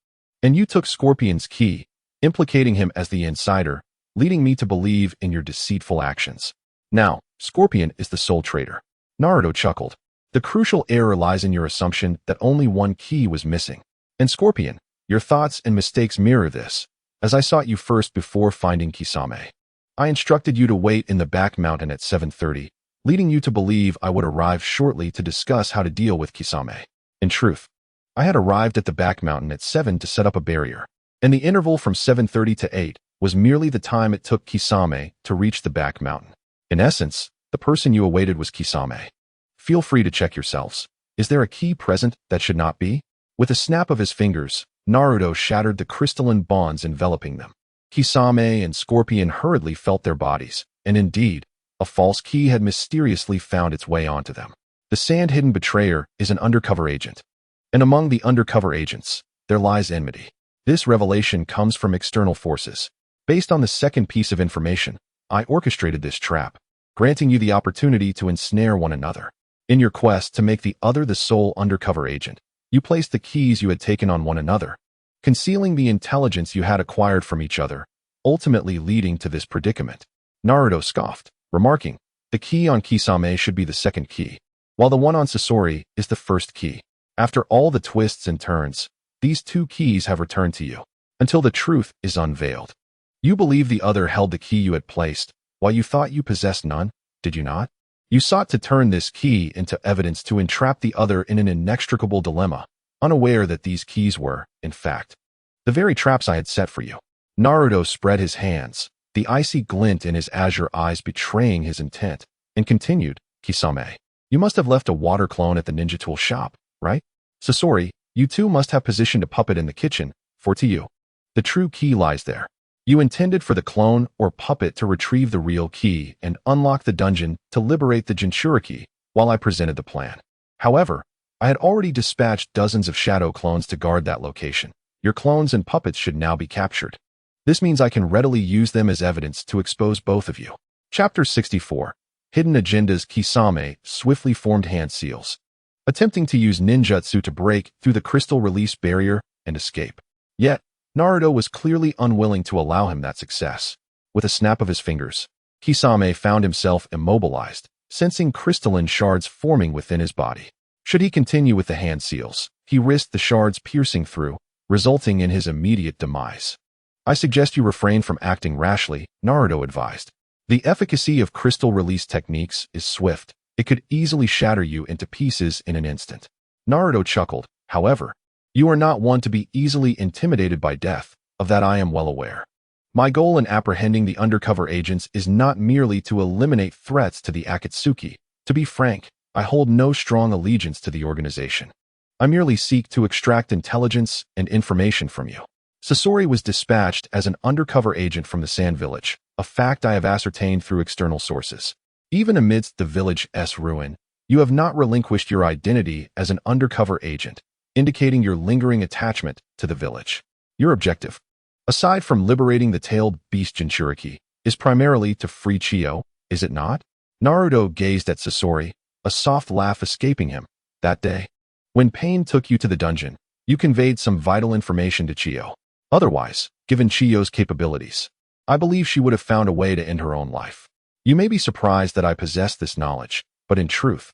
And you took Scorpion's key, implicating him as the insider, leading me to believe in your deceitful actions. Now, Scorpion is the sole traitor. Naruto chuckled. The crucial error lies in your assumption that only 1 key was missing. And Scorpion, your thoughts and mistakes mirror this, as I sought you first before finding Kisame. I instructed you to wait in the back mountain at 7:30, leading you to believe I would arrive shortly to discuss how to deal with Kisame. In truth, I had arrived at the back mountain at 7 to set up a barrier, and the interval from 7:30 to 8 was merely the time it took Kisame to reach the back mountain. In essence, the person you awaited was Kisame. Feel free to check yourselves. Is there a key present that should not be? With a snap of his fingers, Naruto shattered the crystalline bonds enveloping them. Kisame and Scorpion hurriedly felt their bodies, and indeed, a false key had mysteriously found its way onto them. The sand-hidden betrayer is an undercover agent, and among the undercover agents, there lies enmity. This revelation comes from external forces. Based on the second piece of information, I orchestrated this trap, granting you the opportunity to ensnare one another. In your quest to make the other the sole undercover agent, you placed the keys you had taken on one another, concealing the intelligence you had acquired from each other, ultimately leading to this predicament. Naruto scoffed, remarking, the key on Kisame should be the second key, while the one on Sasori is the first key. After all the twists and turns, these 2 keys have returned to you, until the truth is unveiled. You believe the other held the key you had placed, while you thought you possessed none, did you not? You sought to turn this key into evidence to entrap the other in an inextricable dilemma, unaware that these keys were, in fact, the very traps I had set for you. Naruto spread his hands, the icy glint in his azure eyes betraying his intent, and continued, Kisame, you must have left a water clone at the ninja tool shop, right? Sasori, you too must have positioned a puppet in the kitchen, for to you, the true key lies there. You intended for the clone or puppet to retrieve the real key and unlock the dungeon to liberate the Jinchuriki while I presented the plan. However, I had already dispatched dozens of shadow clones to guard that location. Your clones and puppets should now be captured. This means I can readily use them as evidence to expose both of you. Chapter 64. Hidden Agendas. Kisame swiftly formed hand seals, attempting to use ninjutsu to break through the crystal release barrier and escape. Yet, Naruto was clearly unwilling to allow him that success. With a snap of his fingers, Kisame found himself immobilized, sensing crystalline shards forming within his body. Should he continue with the hand seals, he risked the shards piercing through, resulting in his immediate demise. I suggest you refrain from acting rashly, Naruto advised. The efficacy of crystal release techniques is swift. It could easily shatter you into pieces in an instant. Naruto chuckled. However, you are not one to be easily intimidated by death. Of that I am well aware. My goal in apprehending the undercover agents is not merely to eliminate threats to the Akatsuki. To be frank, I hold no strong allegiance to the organization. I merely seek to extract intelligence and information from you. Sasori was dispatched as an undercover agent from the Sand Village, a fact I have ascertained through external sources. Even amidst the village's ruin, you have not relinquished your identity as an undercover agent, indicating your lingering attachment to the village. Your objective, aside from liberating the tailed beast Jinchuriki, is primarily to free Chiyo, is it not? Naruto gazed at Sasori, a soft laugh escaping him. That day, when pain took you to the dungeon, you conveyed some vital information to Chiyo. Otherwise, given Chiyo's capabilities, I believe she would have found a way to end her own life. You may be surprised that I possess this knowledge, but in truth,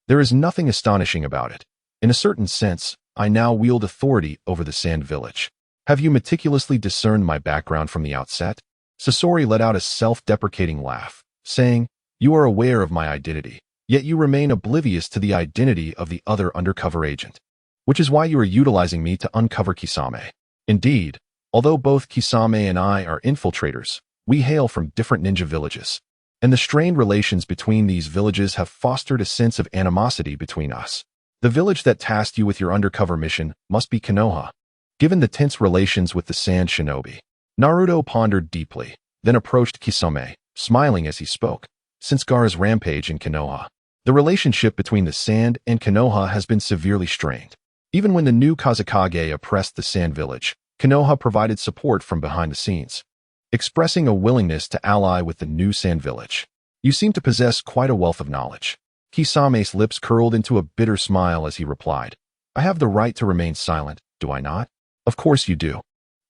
there is nothing astonishing about it. In a certain sense, I now wield authority over the Sand Village. Have you meticulously discerned my background from the outset? Sasori let out a self-deprecating laugh, saying, You are aware of my identity, yet you remain oblivious to the identity of the other undercover agent, which is why you are utilizing me to uncover Kisame. Indeed, although both Kisame and I are infiltrators, we hail from different ninja villages, and the strained relations between these villages have fostered a sense of animosity between us. The village that tasked you with your undercover mission must be Konoha, given the tense relations with the Sand Shinobi. Naruto pondered deeply, then approached Kisame, smiling as he spoke. Since Gaara's rampage in Konoha, the relationship between the Sand and Konoha has been severely strained. Even when the new Kazekage oppressed the Sand Village, Konoha provided support from behind the scenes, expressing a willingness to ally with the new Sand Village. You seem to possess quite a wealth of knowledge. Kisame's lips curled into a bitter smile as he replied, I have the right to remain silent, do I not? Of course you do.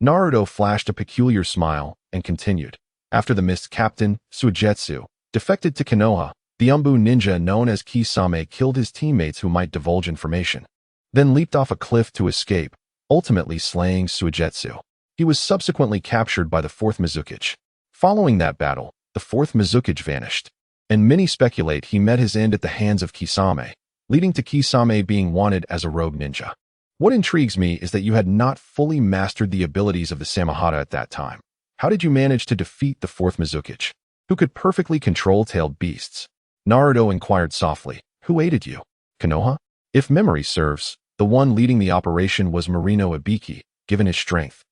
Naruto flashed a peculiar smile and continued. After the Mist Captain, Suigetsu, defected to Konoha, the Umbu ninja known as Kisame killed his teammates who might divulge information, then leaped off a cliff to escape, ultimately slaying Suigetsu. He was subsequently captured by the Fourth Hokage. Following that battle, the Fourth Hokage vanished, and many speculate he met his end at the hands of Kisame, leading to Kisame being wanted as a rogue ninja. What intrigues me is that you had not fully mastered the abilities of the Samahata at that time. How did you manage to defeat the Fourth Hokage, who could perfectly control tailed beasts? Naruto inquired softly. Who aided you? Konoha? If memory serves, the one leading the operation was Marino Ibiki, given his strength.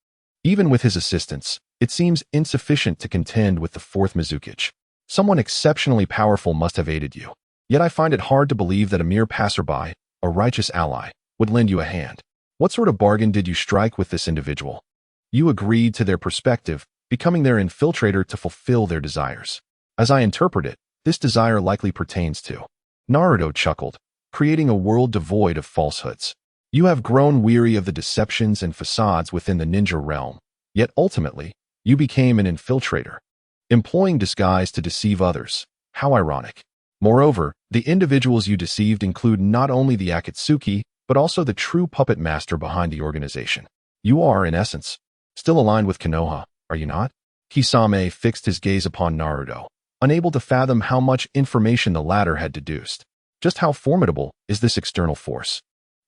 Even with his assistance, it seems insufficient to contend with the Fourth Hokage. Someone exceptionally powerful must have aided you. Yet I find it hard to believe that a mere passerby, a righteous ally, would lend you a hand. What sort of bargain did you strike with this individual? You agreed to their perspective, becoming their infiltrator to fulfill their desires. As I interpret it, this desire likely pertains to. Naruto chuckled, creating a world devoid of falsehoods. You have grown weary of the deceptions and facades within the ninja realm, yet ultimately, you became an infiltrator, employing disguise to deceive others. How ironic. Moreover, the individuals you deceived include not only the Akatsuki, but also the true puppet master behind the organization. You are, in essence, still aligned with Konoha, are you not? Kisame fixed his gaze upon Naruto, unable to fathom how much information the latter had deduced. Just how formidable is this external force?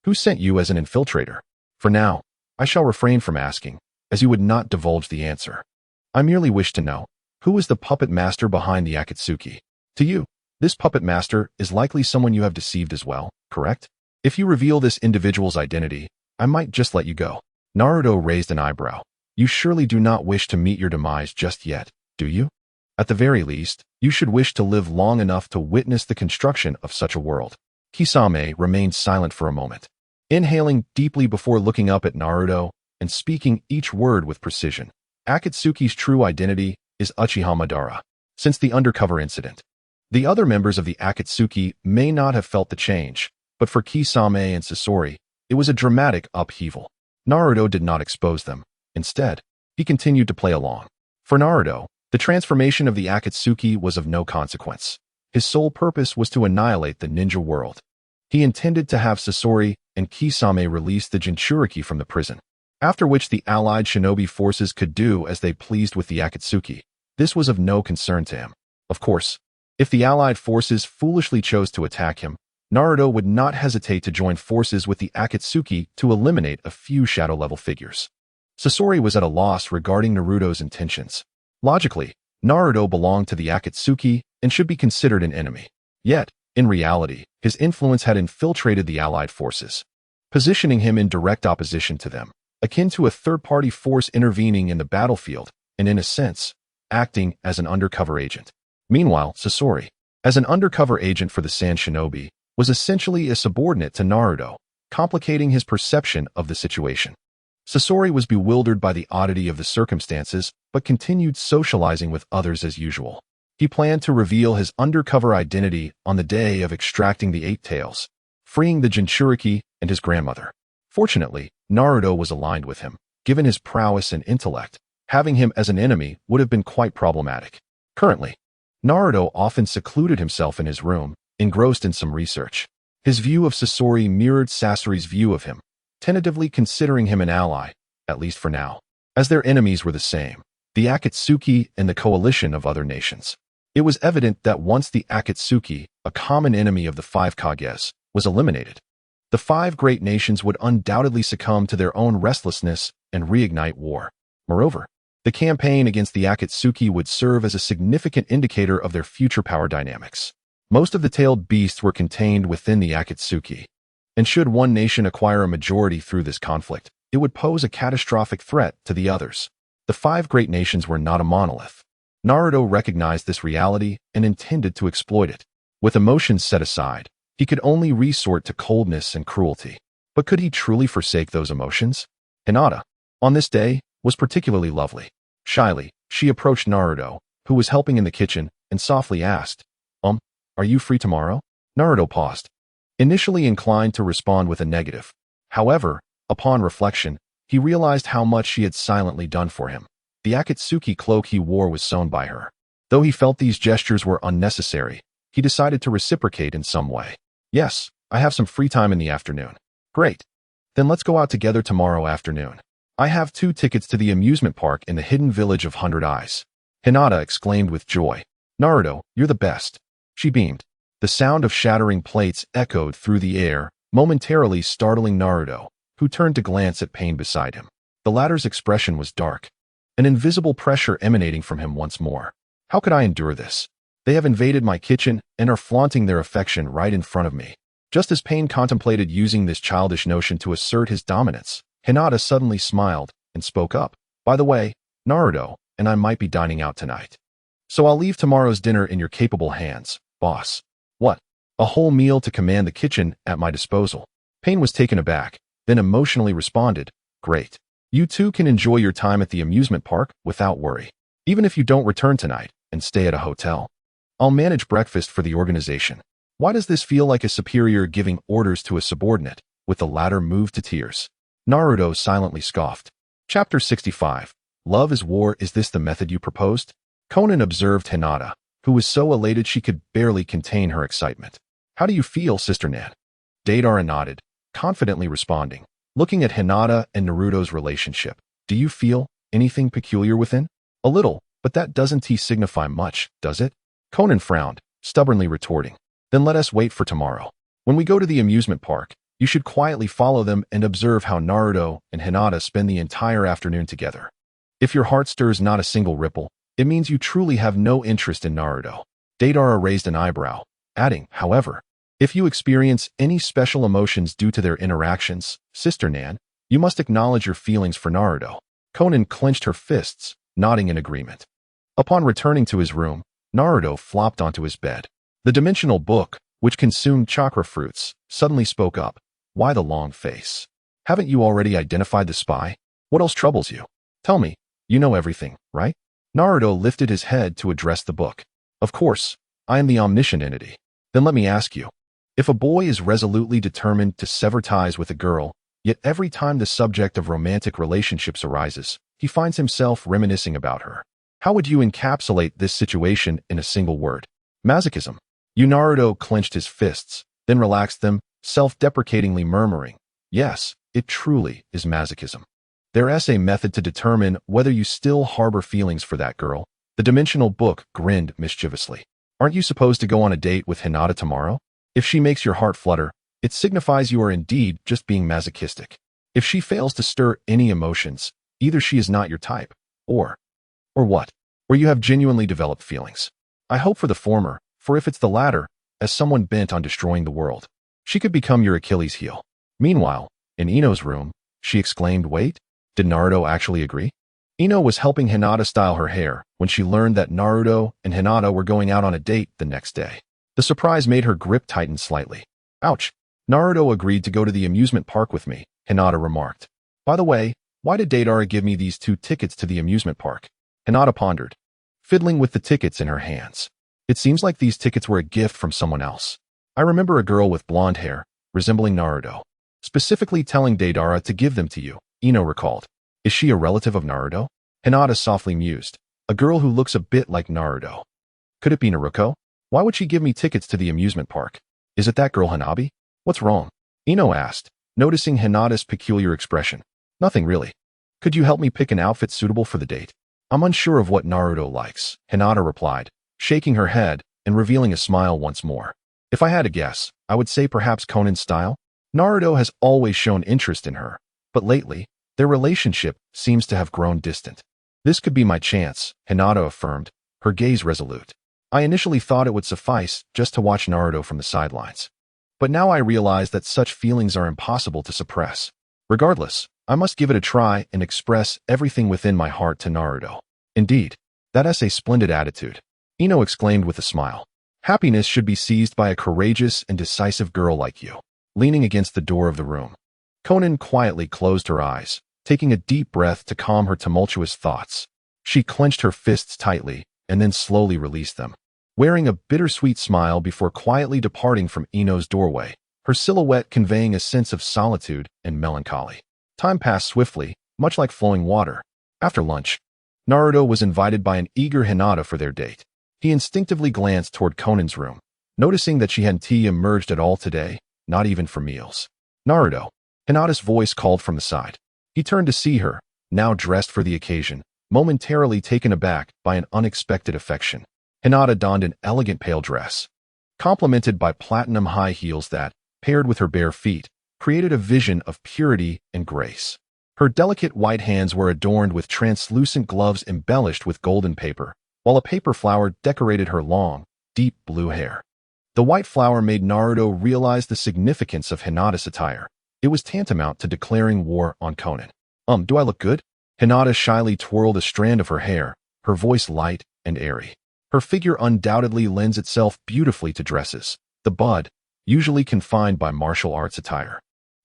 Who sent you as an infiltrator? For now, I shall refrain from asking, as you would not divulge the answer. I merely wish to know, who is the puppet master behind the Akatsuki? To you, this puppet master is likely someone you have deceived as well, correct? If you reveal this individual's identity, I might just let you go. Naruto raised an eyebrow. You surely do not wish to meet your demise just yet, do you? At the very least, you should wish to live long enough to witness the construction of such a world. Kisame remained silent for a moment, inhaling deeply before looking up at Naruto and speaking each word with precision. Akatsuki's true identity is Uchiha Madara. Since the undercover incident, the other members of the Akatsuki may not have felt the change, but for Kisame and Sasori, it was a dramatic upheaval. Naruto did not expose them. Instead, he continued to play along. For Naruto, the transformation of the Akatsuki was of no consequence. His sole purpose was to annihilate the ninja world. He intended to have Sasori and Kisame release the Jinchuriki from the prison, after which the allied shinobi forces could do as they pleased with the Akatsuki. This was of no concern to him. Of course, if the allied forces foolishly chose to attack him, Naruto would not hesitate to join forces with the Akatsuki to eliminate a few shadow-level figures. Sasori was at a loss regarding Naruto's intentions. Logically, Naruto belonged to the Akatsuki and should be considered an enemy. Yet, in reality, his influence had infiltrated the allied forces, positioning him in direct opposition to them, akin to a third-party force intervening in the battlefield and, in a sense, acting as an undercover agent. Meanwhile, Sasori, as an undercover agent for the Sand Shinobi, was essentially a subordinate to Naruto, complicating his perception of the situation. Sasori was bewildered by the oddity of the circumstances, but continued socializing with others as usual. He planned to reveal his undercover identity on the day of extracting the Eight Tails, freeing the Jinchuriki and his grandmother. Fortunately, Naruto was aligned with him. Given his prowess and intellect, having him as an enemy would have been quite problematic. Currently, Naruto often secluded himself in his room, engrossed in some research. His view of Sasori mirrored Sasori's view of him, tentatively considering him an ally, at least for now, as their enemies were the same, the Akatsuki and the coalition of other nations. It was evident that once the Akatsuki, a common enemy of the five Kages, was eliminated, the five great nations would undoubtedly succumb to their own restlessness and reignite war. Moreover, the campaign against the Akatsuki would serve as a significant indicator of their future power dynamics. Most of the tailed beasts were contained within the Akatsuki, and should one nation acquire a majority through this conflict, it would pose a catastrophic threat to the others. The five great nations were not a monolith. Naruto recognized this reality and intended to exploit it. With emotions set aside, he could only resort to coldness and cruelty. But could he truly forsake those emotions? Hinata, on this day, was particularly lovely. Shyly, she approached Naruto, who was helping in the kitchen, and softly asked, are you free tomorrow? Naruto paused, initially inclined to respond with a negative. However, upon reflection, he realized how much she had silently done for him. The Akatsuki cloak he wore was sewn by her. Though he felt these gestures were unnecessary, he decided to reciprocate in some way. Yes, I have some free time in the afternoon. Great. Then let's go out together tomorrow afternoon. I have 2 tickets to the amusement park in the hidden village of 100 Eyes. Hinata exclaimed with joy. Naruto, you're the best. She beamed. The sound of shattering plates echoed through the air, momentarily startling Naruto, who turned to glance at Pain beside him. The latter's expression was dark, an invisible pressure emanating from him once more. How could I endure this? They have invaded my kitchen and are flaunting their affection right in front of me. Just as Pain contemplated using this childish notion to assert his dominance, Hinata suddenly smiled and spoke up. By the way, Naruto and I might be dining out tonight. So I'll leave tomorrow's dinner in your capable hands, boss. What? A whole meal to command the kitchen at my disposal? Pain was taken aback, then emotionally responded, great. You two can enjoy your time at the amusement park without worry. Even if you don't return tonight and stay at a hotel, I'll manage breakfast for the organization. Why does this feel like a superior giving orders to a subordinate, with the latter moved to tears? Naruto silently scoffed. Chapter 65. Love is war. Is this the method you proposed? Konan observed Hinata, who was so elated she could barely contain her excitement. How do you feel, Sister Nan? Deidara nodded, confidently responding, looking at Hinata and Naruto's relationship. Do you feel anything peculiar within? A little, but that doesn't signify much, does it? Konan frowned, stubbornly retorting. Then let us wait for tomorrow. When we go to the amusement park, you should quietly follow them and observe how Naruto and Hinata spend the entire afternoon together. If your heart stirs not a single ripple, it means you truly have no interest in Naruto. Deidara raised an eyebrow, adding, however, if you experience any special emotions due to their interactions, Sister Nan, you must acknowledge your feelings for Naruto. Konan clenched her fists, nodding in agreement. Upon returning to his room, Naruto flopped onto his bed. The dimensional book, which consumed chakra fruits, suddenly spoke up. Why the long face? Haven't you already identified the spy? What else troubles you? Tell me, you know everything, right? Naruto lifted his head to address the book. Of course, I am the omniscient entity. Then let me ask you. If a boy is resolutely determined to sever ties with a girl, yet every time the subject of romantic relationships arises, he finds himself reminiscing about her, how would you encapsulate this situation in a single word? Masochism. Naruto clenched his fists, then relaxed them, self-deprecatingly murmuring, yes, it truly is masochism. There is a method to determine whether you still harbor feelings for that girl. The dimensional book grinned mischievously. Aren't you supposed to go on a date with Hinata tomorrow? If she makes your heart flutter, it signifies you are indeed just being masochistic. If she fails to stir any emotions, either she is not your type, or what? Or you have genuinely developed feelings. I hope for the former, for if it's the latter, as someone bent on destroying the world, she could become your Achilles heel. Meanwhile, in Ino's room, she exclaimed, wait, did Naruto actually agree? Ino was helping Hinata style her hair when she learned that Naruto and Hinata were going out on a date the next day. The surprise made her grip tighten slightly. Ouch. Naruto agreed to go to the amusement park with me, Hinata remarked. By the way, why did Deidara give me these 2 tickets to the amusement park? Hinata pondered, fiddling with the tickets in her hands. It seems like these tickets were a gift from someone else. I remember a girl with blonde hair, resembling Naruto, specifically telling Deidara to give them to you, Ino recalled. Is she a relative of Naruto? Hinata softly mused. A girl who looks a bit like Naruto. Could it be Naruto? Why would she give me tickets to the amusement park? Is it that girl Hanabi? What's wrong? Ino asked, noticing Hinata's peculiar expression. Nothing really. Could you help me pick an outfit suitable for the date? I'm unsure of what Naruto likes, Hinata replied, shaking her head and revealing a smile once more. If I had to guess, I would say perhaps Conan's style. Naruto has always shown interest in her, but lately, their relationship seems to have grown distant. This could be my chance, Hinata affirmed, her gaze resolute. I initially thought it would suffice just to watch Naruto from the sidelines. But now I realize that such feelings are impossible to suppress. Regardless, I must give it a try and express everything within my heart to Naruto. Indeed, that is a splendid attitude, Ino exclaimed with a smile. Happiness should be seized by a courageous and decisive girl like you. Leaning against the door of the room, Konan quietly closed her eyes, taking a deep breath to calm her tumultuous thoughts. She clenched her fists tightly and then slowly released them. Wearing a bittersweet smile before quietly departing from Ino's doorway, her silhouette conveying a sense of solitude and melancholy. Time passed swiftly, much like flowing water. After lunch, Naruto was invited by an eager Hinata for their date. He instinctively glanced toward Konan's room, noticing that she hadn't emerged at all today, not even for meals. Naruto, Hinata's voice called from the side. He turned to see her, now dressed for the occasion, momentarily taken aback by an unexpected affection. Hinata donned an elegant pale dress, complemented by platinum high heels that, paired with her bare feet, created a vision of purity and grace. Her delicate white hands were adorned with translucent gloves embellished with golden paper, while a paper flower decorated her long, deep blue hair. The white flower made Naruto realize the significance of Hinata's attire. It was tantamount to declaring war on Konan. Do I look good? Hinata shyly twirled a strand of her hair, her voice light and airy. Her figure undoubtedly lends itself beautifully to dresses. The bud, usually confined by martial arts attire,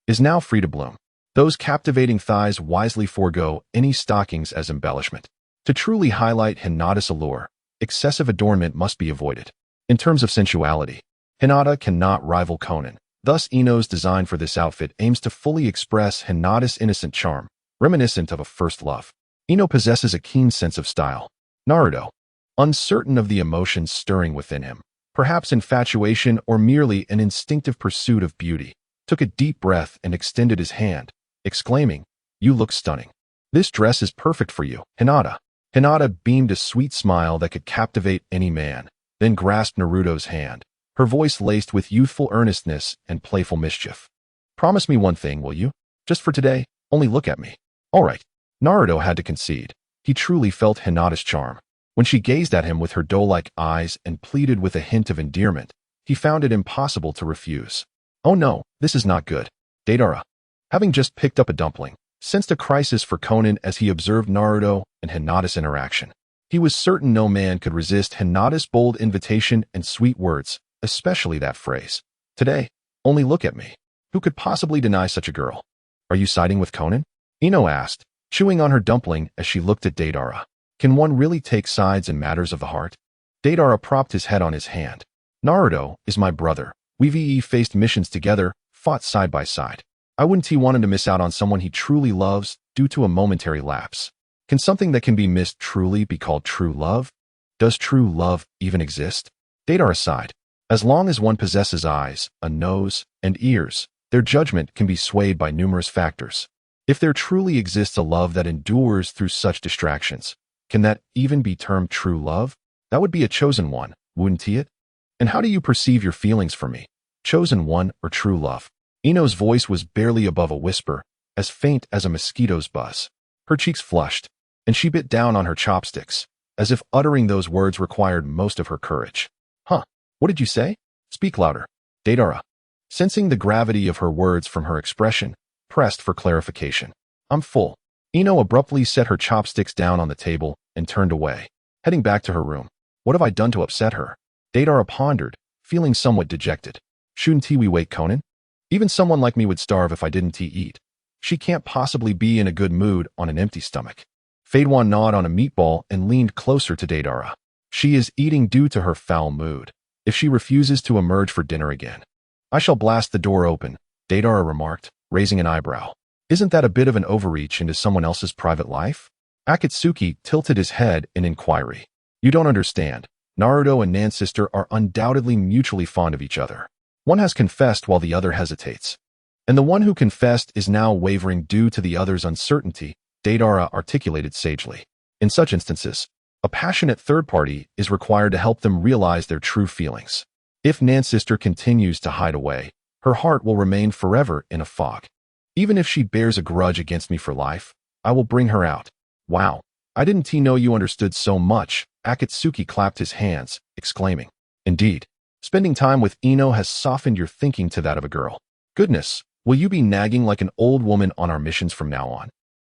is now free to bloom. Those captivating thighs wisely forego any stockings as embellishment. To truly highlight Hinata's allure, excessive adornment must be avoided. In terms of sensuality, Hinata cannot rival Konan. Thus, Ino's design for this outfit aims to fully express Hinata's innocent charm, reminiscent of a first love. Ino possesses a keen sense of style. Naruto, uncertain of the emotions stirring within him, perhaps infatuation or merely an instinctive pursuit of beauty, took a deep breath and extended his hand, exclaiming, "You look stunning. This dress is perfect for you, Hinata." Hinata beamed a sweet smile that could captivate any man, then grasped Naruto's hand, her voice laced with youthful earnestness and playful mischief. "Promise me one thing, will you? Just for today, only look at me." All right. Naruto had to concede. He truly felt Hinata's charm. When she gazed at him with her doe-like eyes and pleaded with a hint of endearment, he found it impossible to refuse. "Oh no, this is not good. Deidara." Having just picked up a dumpling, sensed a crisis for Konan as he observed Naruto and Hinata's interaction. He was certain no man could resist Hinata's bold invitation and sweet words, especially that phrase. Today, only look at me. Who could possibly deny such a girl? Are you siding with Konan? Ino asked, chewing on her dumpling as she looked at Deidara. Can one really take sides in matters of the heart? Deidara propped his head on his hand. Naruto is my brother. We've faced missions together, fought side by side. I wouldn't want him to miss out on someone he truly loves due to a momentary lapse. Can something that can be missed truly be called true love? Does true love even exist? Deidara sighed. As long as one possesses eyes, a nose, and ears, their judgment can be swayed by numerous factors. If there truly exists a love that endures through such distractions, can that even be termed true love? That would be a chosen one, wouldn't it? And how do you perceive your feelings for me? Chosen one or true love? Ino's voice was barely above a whisper, as faint as a mosquito's buzz. Her cheeks flushed, and she bit down on her chopsticks, as if uttering those words required most of her courage. Huh? What did you say? Speak louder. Deidara, sensing the gravity of her words from her expression, pressed for clarification. I'm full. Ino abruptly set her chopsticks down on the table and turned away, heading back to her room. What have I done to upset her? Deidara pondered, feeling somewhat dejected. Shouldn't we wake Konan? Even someone like me would starve if I didn't eat. She can't possibly be in a good mood on an empty stomach. Fadewan gnawed on a meatball and leaned closer to Deidara. She is eating due to her foul mood. If she refuses to emerge for dinner again, I shall blast the door open, Deidara remarked, raising an eyebrow. Isn't that a bit of an overreach into someone else's private life? Akatsuki tilted his head in inquiry. You don't understand. Naruto and Nan's sister are undoubtedly mutually fond of each other. One has confessed while the other hesitates. And the one who confessed is now wavering due to the other's uncertainty, Deidara articulated sagely. In such instances, a passionate third party is required to help them realize their true feelings. If Nan's sister continues to hide away, her heart will remain forever in a fog. Even if she bears a grudge against me for life, I will bring her out. Wow, I didn't know you understood so much. Akatsuki clapped his hands, exclaiming. Indeed, spending time with Ino has softened your thinking to that of a girl. Goodness, will you be nagging like an old woman on our missions from now on?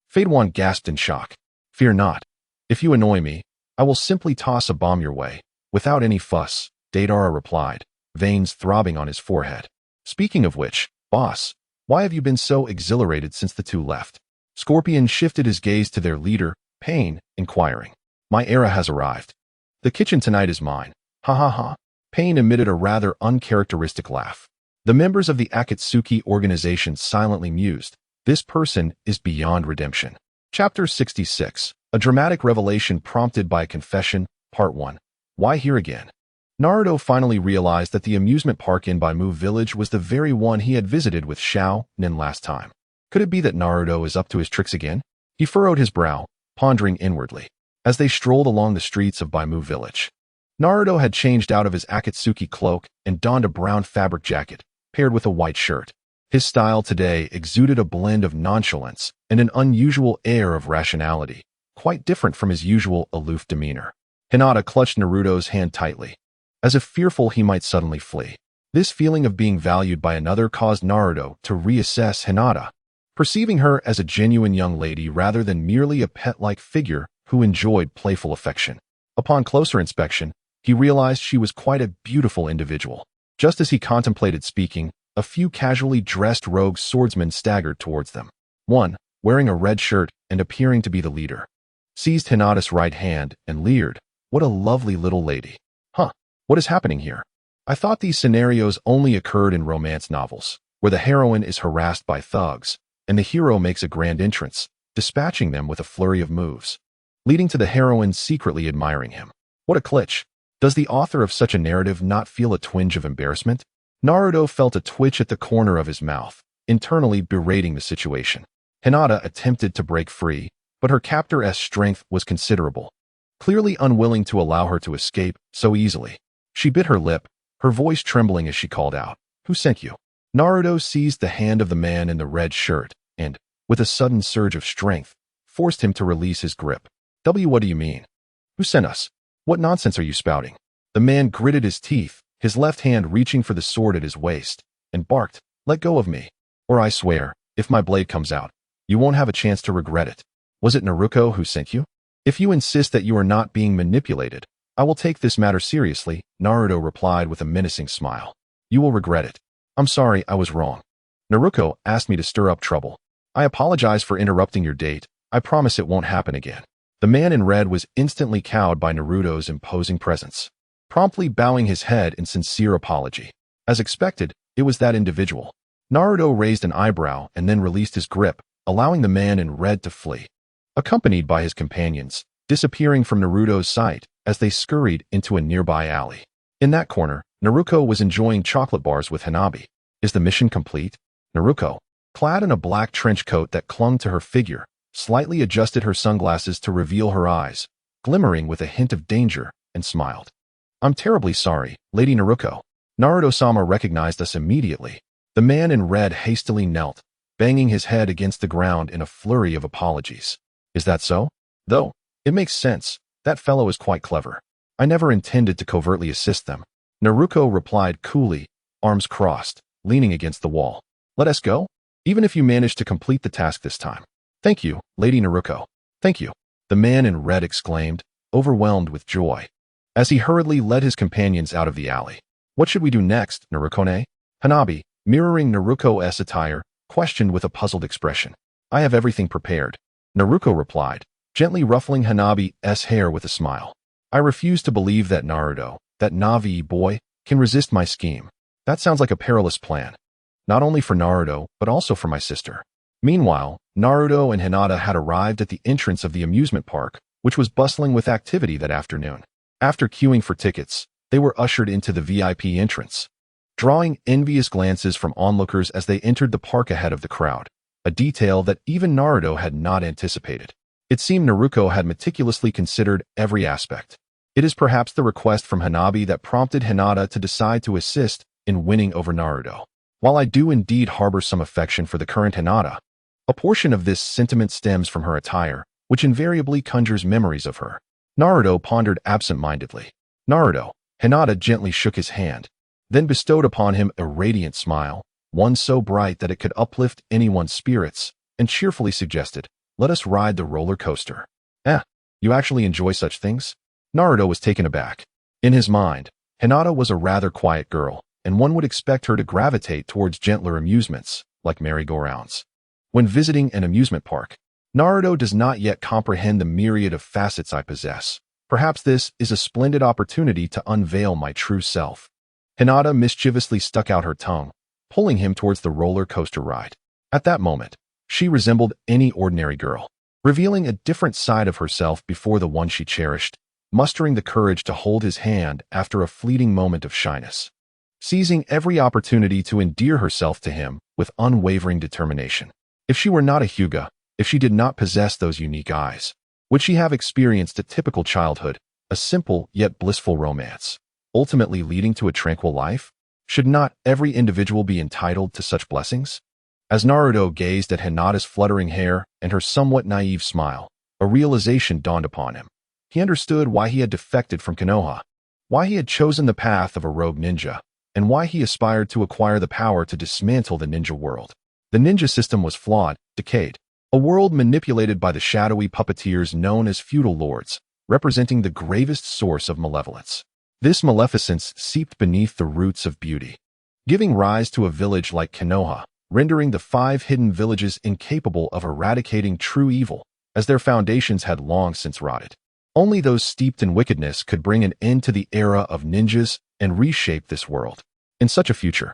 Fadewan gasped in shock. Fear not. If you annoy me, I will simply toss a bomb your way, without any fuss, Deidara replied, veins throbbing on his forehead. Speaking of which, boss, why have you been so exhilarated since the two left? Scorpion shifted his gaze to their leader, Pain, inquiring. My era has arrived. The kitchen tonight is mine. Ha ha ha. Pain emitted a rather uncharacteristic laugh. The members of the Akatsuki organization silently mused. This person is beyond redemption. Chapter 66. A dramatic revelation prompted by a confession, Part 1. Why here again? Naruto finally realized that the amusement park in Baimu Village was the very one he had visited with Xiao Nin last time. Could it be that Naruto is up to his tricks again? He furrowed his brow, pondering inwardly. As they strolled along the streets of Baimu Village, Naruto had changed out of his Akatsuki cloak and donned a brown fabric jacket, paired with a white shirt. His style today exuded a blend of nonchalance and an unusual air of rationality, quite different from his usual aloof demeanor. Hinata clutched Naruto's hand tightly, as if fearful he might suddenly flee. This feeling of being valued by another caused Naruto to reassess Hinata, perceiving her as a genuine young lady rather than merely a pet-like figure who enjoyed playful affection. Upon closer inspection, he realized she was quite a beautiful individual. Just as he contemplated speaking, a few casually dressed rogue swordsmen staggered towards them. One, wearing a red shirt and appearing to be the leader, seized Hinata's right hand and leered. What a lovely little lady. Huh, what is happening here? I thought these scenarios only occurred in romance novels, where the heroine is harassed by thugs, and the hero makes a grand entrance, dispatching them with a flurry of moves, leading to the heroine secretly admiring him. What a glitch. Does the author of such a narrative not feel a twinge of embarrassment? Naruto felt a twitch at the corner of his mouth, internally berating the situation. Hinata attempted to break free, but her captor's strength was considerable, clearly unwilling to allow her to escape so easily. She bit her lip, her voice trembling as she called out, Who sent you? Naruto seized the hand of the man in the red shirt and, with a sudden surge of strength, forced him to release his grip. What do you mean? Who sent us? What nonsense are you spouting? The man gritted his teeth, his left hand reaching for the sword at his waist, and barked, Let go of me, or I swear, if my blade comes out, You won't have a chance to regret it. Was it Naruto who sent you? If you insist that you are not being manipulated, I will take this matter seriously, Naruto replied with a menacing smile. You will regret it. I'm sorry, I was wrong. Naruto asked me to stir up trouble. I apologize for interrupting your date. I promise it won't happen again. The man in red was instantly cowed by Naruto's imposing presence, promptly bowing his head in sincere apology. As expected, it was that individual. Naruto raised an eyebrow and then released his grip, allowing the man in red to flee, accompanied by his companions, disappearing from Naruto's sight as they scurried into a nearby alley. In that corner, Naruto was enjoying chocolate bars with Hanabi. Is the mission complete? Naruto, clad in a black trench coat that clung to her figure, slightly adjusted her sunglasses to reveal her eyes, glimmering with a hint of danger, and smiled. I'm terribly sorry, Lady Naruto. Naruto-sama recognized us immediately. The man in red hastily knelt, banging his head against the ground in a flurry of apologies. Is that so? Though, it makes sense. That fellow is quite clever. I never intended to covertly assist them. Naruto replied coolly, arms crossed, leaning against the wall. Let us go? Even if you manage to complete the task this time. Thank you, Lady Naruto. Thank you. The man in red exclaimed, overwhelmed with joy, as he hurriedly led his companions out of the alley. What should we do next, Naruto-ne? Hanabi, mirroring Naruto's attire, questioned with a puzzled expression. I have everything prepared. Naruto replied, gently ruffling Hanabi's hair with a smile. I refuse to believe that Naruto, that Navi boy, can resist my scheme. That sounds like a perilous plan. Not only for Naruto, but also for my sister. Meanwhile, Naruto and Hinata had arrived at the entrance of the amusement park, which was bustling with activity that afternoon. After queuing for tickets, they were ushered into the VIP entrance, drawing envious glances from onlookers as they entered the park ahead of the crowd, a detail that even Naruto had not anticipated. It seemed Naruto had meticulously considered every aspect. It is perhaps the request from Hanabi that prompted Hinata to decide to assist in winning over Naruto. While I do indeed harbor some affection for the current Hinata, a portion of this sentiment stems from her attire, which invariably conjures memories of her. Naruto pondered absent-mindedly. Naruto, Hinata gently shook his hand, then bestowed upon him a radiant smile, one so bright that it could uplift anyone's spirits, and cheerfully suggested, let us ride the roller coaster. You actually enjoy such things? Naruto was taken aback. In his mind, Hinata was a rather quiet girl, and one would expect her to gravitate towards gentler amusements, like merry-go-rounds. When visiting an amusement park, Naruto does not yet comprehend the myriad of facets I possess. Perhaps this is a splendid opportunity to unveil my true self. Hinata mischievously stuck out her tongue, pulling him towards the roller coaster ride. At that moment, she resembled any ordinary girl, revealing a different side of herself before the one she cherished, mustering the courage to hold his hand after a fleeting moment of shyness, seizing every opportunity to endear herself to him with unwavering determination. If she were not a Hyuga, if she did not possess those unique eyes, would she have experienced a typical childhood, a simple yet blissful romance, ultimately leading to a tranquil life? Should not every individual be entitled to such blessings? As Naruto gazed at Hinata's fluttering hair and her somewhat naive smile, a realization dawned upon him. He understood why he had defected from Konoha, why he had chosen the path of a rogue ninja, and why he aspired to acquire the power to dismantle the ninja world. The ninja system was flawed, decayed, a world manipulated by the shadowy puppeteers known as feudal lords, representing the gravest source of malevolence. This maleficence seeped beneath the roots of beauty, giving rise to a village like Konoha, rendering the 5 hidden villages incapable of eradicating true evil, as their foundations had long since rotted. Only those steeped in wickedness could bring an end to the era of ninjas and reshape this world. In such a future,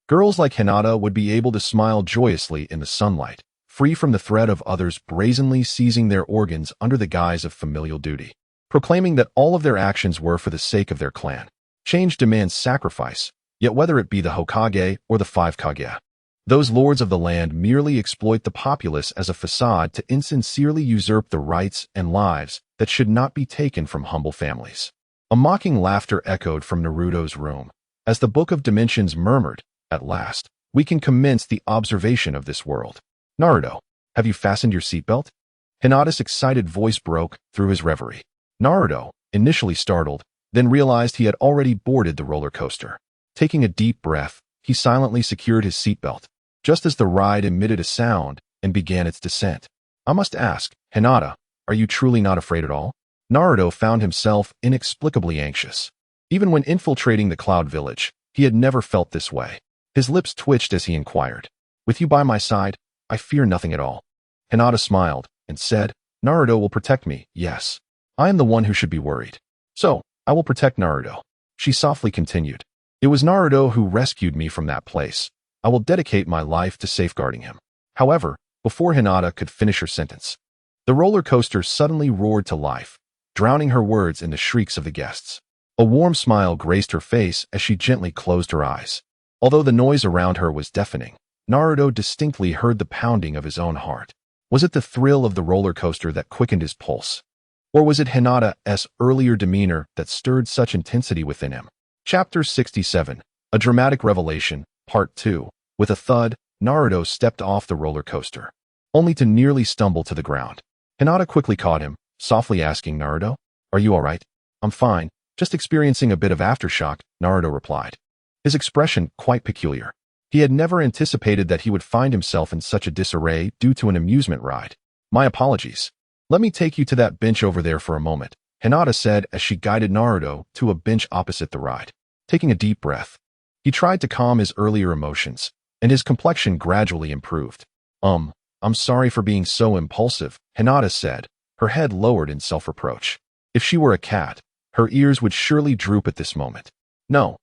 girls like Hinata would be able to smile joyously in the sunlight, free from the threat of others brazenly seizing their organs under the guise of familial duty, proclaiming that all of their actions were for the sake of their clan. Change demands sacrifice, yet whether it be the Hokage or the 5 Kage, those lords of the land merely exploit the populace as a facade to insincerely usurp the rights and lives that should not be taken from humble families. A mocking laughter echoed from Naruto's room, as the Book of Dimensions murmured, at last, we can commence the observation of this world. Naruto, have you fastened your seatbelt? Hinata's excited voice broke through his reverie. Naruto, initially startled, then realized he had already boarded the roller coaster. Taking a deep breath, he silently secured his seatbelt. Just as the ride emitted a sound, and began its descent. I must ask, Hinata, are you truly not afraid at all? Naruto found himself inexplicably anxious. Even when infiltrating the Cloud Village, he had never felt this way. His lips twitched as he inquired, "With you by my side, I fear nothing at all." Hinata smiled and said, "Naruto will protect me, yes. I am the one who should be worried. So, I will protect Naruto." She softly continued, "It was Naruto who rescued me from that place. I will dedicate my life to safeguarding him." However, before Hinata could finish her sentence, the roller coaster suddenly roared to life, drowning her words in the shrieks of the guests. A warm smile graced her face as she gently closed her eyes. Although the noise around her was deafening, Naruto distinctly heard the pounding of his own heart. Was it the thrill of the roller coaster that quickened his pulse? Or was it Hinata's earlier demeanor that stirred such intensity within him? Chapter 67, A Dramatic Revelation, Part 2. With a thud, Naruto stepped off the roller coaster, only to nearly stumble to the ground. Hinata quickly caught him, softly asking, "Naruto, are you all right?" "I'm fine, just experiencing a bit of aftershock," Naruto replied, his expression quite peculiar. He had never anticipated that he would find himself in such a disarray due to an amusement ride. "My apologies. Let me take you to that bench over there for a moment," Hinata said as she guided Naruto to a bench opposite the ride. Taking a deep breath, he tried to calm his earlier emotions, and his complexion gradually improved. I'm sorry for being so impulsive," Hinata said, her head lowered in self-reproach. If she were a cat, her ears would surely droop at this moment. No,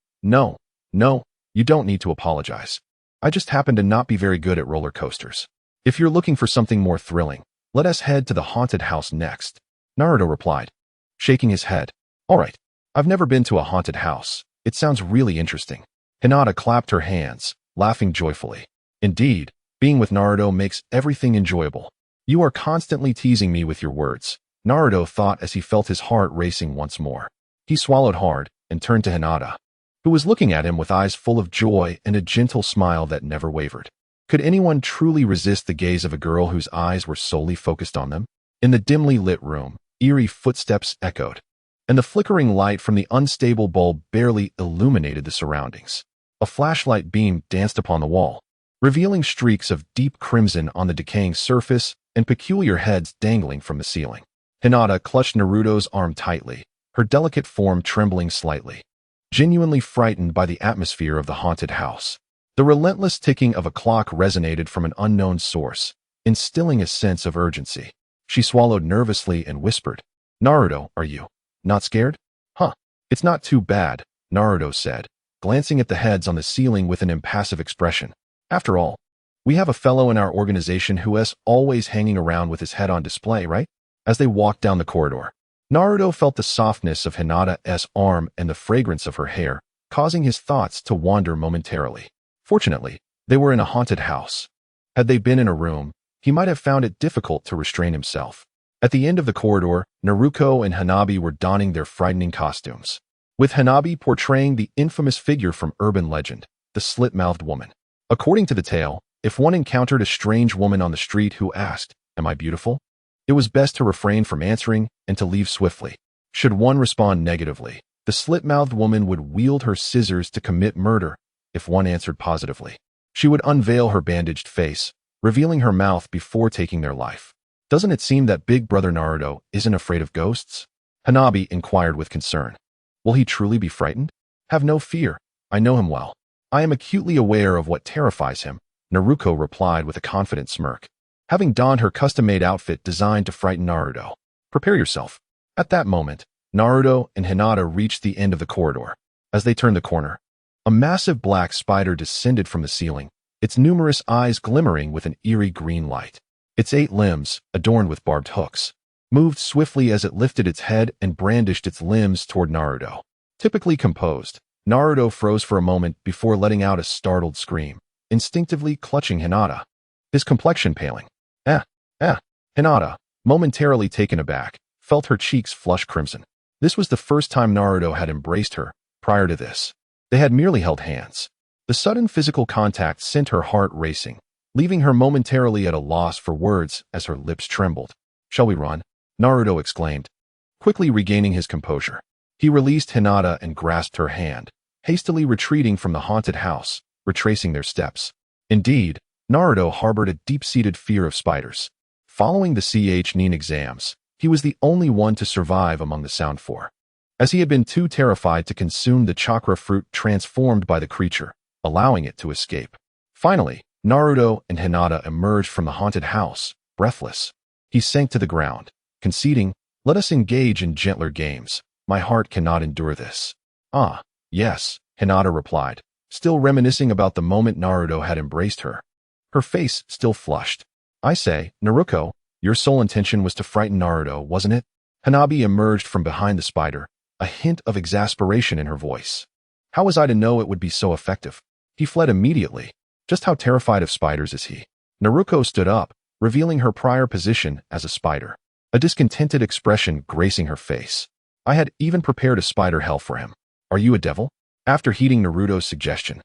you don't need to apologize. I just happen to not be very good at roller coasters. If you're looking for something more thrilling, let us head to the haunted house next," Naruto replied, shaking his head. "All right, I've never been to a haunted house. It sounds really interesting." Hinata clapped her hands, laughing joyfully. "Indeed, being with Naruto makes everything enjoyable. You are constantly teasing me with your words," Naruto thought as he felt his heart racing once more. He swallowed hard and turned to Hinata, who was looking at him with eyes full of joy and a gentle smile that never wavered. Could anyone truly resist the gaze of a girl whose eyes were solely focused on them? In the dimly lit room, eerie footsteps echoed, and the flickering light from the unstable bulb barely illuminated the surroundings. A flashlight beam danced upon the wall, revealing streaks of deep crimson on the decaying surface and peculiar heads dangling from the ceiling. Hinata clutched Naruto's arm tightly, her delicate form trembling slightly, genuinely frightened by the atmosphere of the haunted house. The relentless ticking of a clock resonated from an unknown source, instilling a sense of urgency. She swallowed nervously and whispered, "Naruto, are you not scared?" "Huh, it's not too bad," Naruto said, glancing at the heads on the ceiling with an impassive expression. "After all, we have a fellow in our organization who is always hanging around with his head on display, right?" As they walked down the corridor, Naruto felt the softness of Hinata's arm and the fragrance of her hair, causing his thoughts to wander momentarily. Fortunately, they were in a haunted house. Had they been in a room, he might have found it difficult to restrain himself. At the end of the corridor, Naruto and Hanabi were donning their frightening costumes, with Hanabi portraying the infamous figure from urban legend, the slit-mouthed woman. According to the tale, if one encountered a strange woman on the street who asked, "Am I beautiful?" it was best to refrain from answering and to leave swiftly. Should one respond negatively, the slit-mouthed woman would wield her scissors to commit murder. If one answered positively, she would unveil her bandaged face, revealing her mouth before taking their life. "Doesn't it seem that Big Brother Naruto isn't afraid of ghosts?" Hanabi inquired with concern. "Will he truly be frightened?" "Have no fear. I know him well. I am acutely aware of what terrifies him," Naruto replied with a confident smirk, having donned her custom-made outfit designed to frighten Naruto. "Prepare yourself." At that moment, Naruto and Hinata reached the end of the corridor. As they turned the corner, a massive black spider descended from the ceiling, its numerous eyes glimmering with an eerie green light. Its 8 limbs, adorned with barbed hooks, moved swiftly as it lifted its head and brandished its limbs toward Naruto. Typically composed, Naruto froze for a moment before letting out a startled scream, instinctively clutching Hinata, his complexion paling. Hinata, momentarily taken aback, felt her cheeks flush crimson. This was the first time Naruto had embraced her. Prior to this, they had merely held hands. The sudden physical contact sent her heart racing, leaving her momentarily at a loss for words as her lips trembled. "Shall we run?" Naruto exclaimed, quickly regaining his composure. He released Hinata and grasped her hand, hastily retreating from the haunted house, retracing their steps. Indeed, Naruto harbored a deep-seated fear of spiders. Following the Chunin exams, he was the only one to survive among the Sound Four, as he had been too terrified to consume the chakra fruit transformed by the creature, allowing it to escape. Finally, Naruto and Hinata emerged from the haunted house, breathless. He sank to the ground, conceding, "Let us engage in gentler games. My heart cannot endure this." "Ah, yes," Hinata replied, still reminiscing about the moment Naruto had embraced her. Her face still flushed. "I say, Naruto, your sole intention was to frighten Naruto, wasn't it?" Hanabi emerged from behind the spider, a hint of exasperation in her voice. "How was I to know it would be so effective?" He fled immediately. Just how terrified of spiders is he? Naruto stood up, revealing her prior position as a spider, a discontented expression gracing her face. "I had even prepared a spider hell for him. Are you a devil?" After heeding Naruto's suggestion,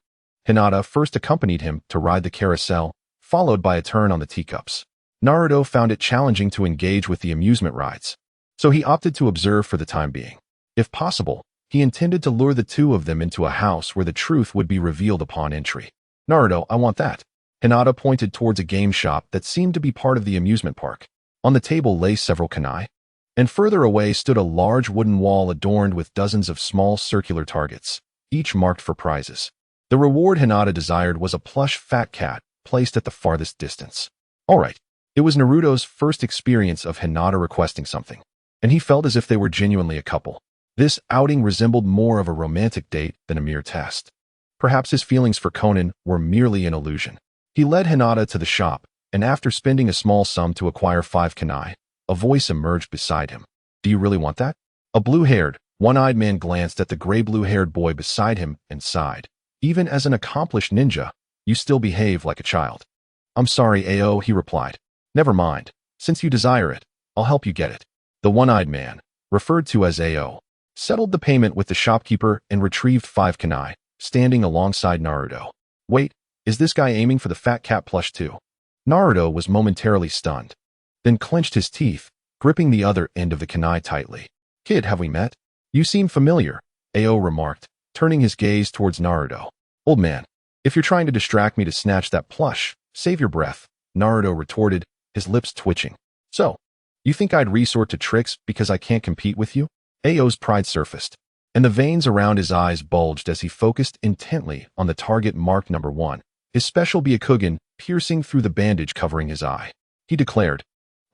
Hinata first accompanied him to ride the carousel, followed by a turn on the teacups. Naruto found it challenging to engage with the amusement rides, so he opted to observe for the time being. If possible, he intended to lure the two of them into a house where the truth would be revealed upon entry. "Naruto, I want that." Hinata pointed towards a game shop that seemed to be part of the amusement park. On the table lay several kunai, and further away stood a large wooden wall adorned with dozens of small circular targets, each marked for prizes. The reward Hinata desired was a plush fat cat placed at the farthest distance. All right. It was Naruto's first experience of Hinata requesting something, and he felt as if they were genuinely a couple. This outing resembled more of a romantic date than a mere test. Perhaps his feelings for Konan were merely an illusion. He led Hinata to the shop, and after spending a small sum to acquire 5 kunai, a voice emerged beside him. "Do you really want that?" A blue-haired, one-eyed man glanced at the gray-blue-haired boy beside him and sighed. "Even as an accomplished ninja, you still behave like a child." "I'm sorry, Ao," he replied. "Never mind. Since you desire it, I'll help you get it." The one-eyed man, referred to as Ao, settled the payment with the shopkeeper and retrieved 5 kunai, standing alongside Naruto. "Wait, is this guy aiming for the fat cat plush too?" Naruto was momentarily stunned, then clenched his teeth, gripping the other end of the kunai tightly. "Kid, have we met?" "You seem familiar," Ao remarked, turning his gaze towards Naruto. "Old man, if you're trying to distract me to snatch that plush, save your breath," Naruto retorted, his lips twitching. "So, you think I'd resort to tricks because I can't compete with you?" Ao's pride surfaced, and the veins around his eyes bulged as he focused intently on the target marked number 1, his special Byakugan piercing through the bandage covering his eye. He declared,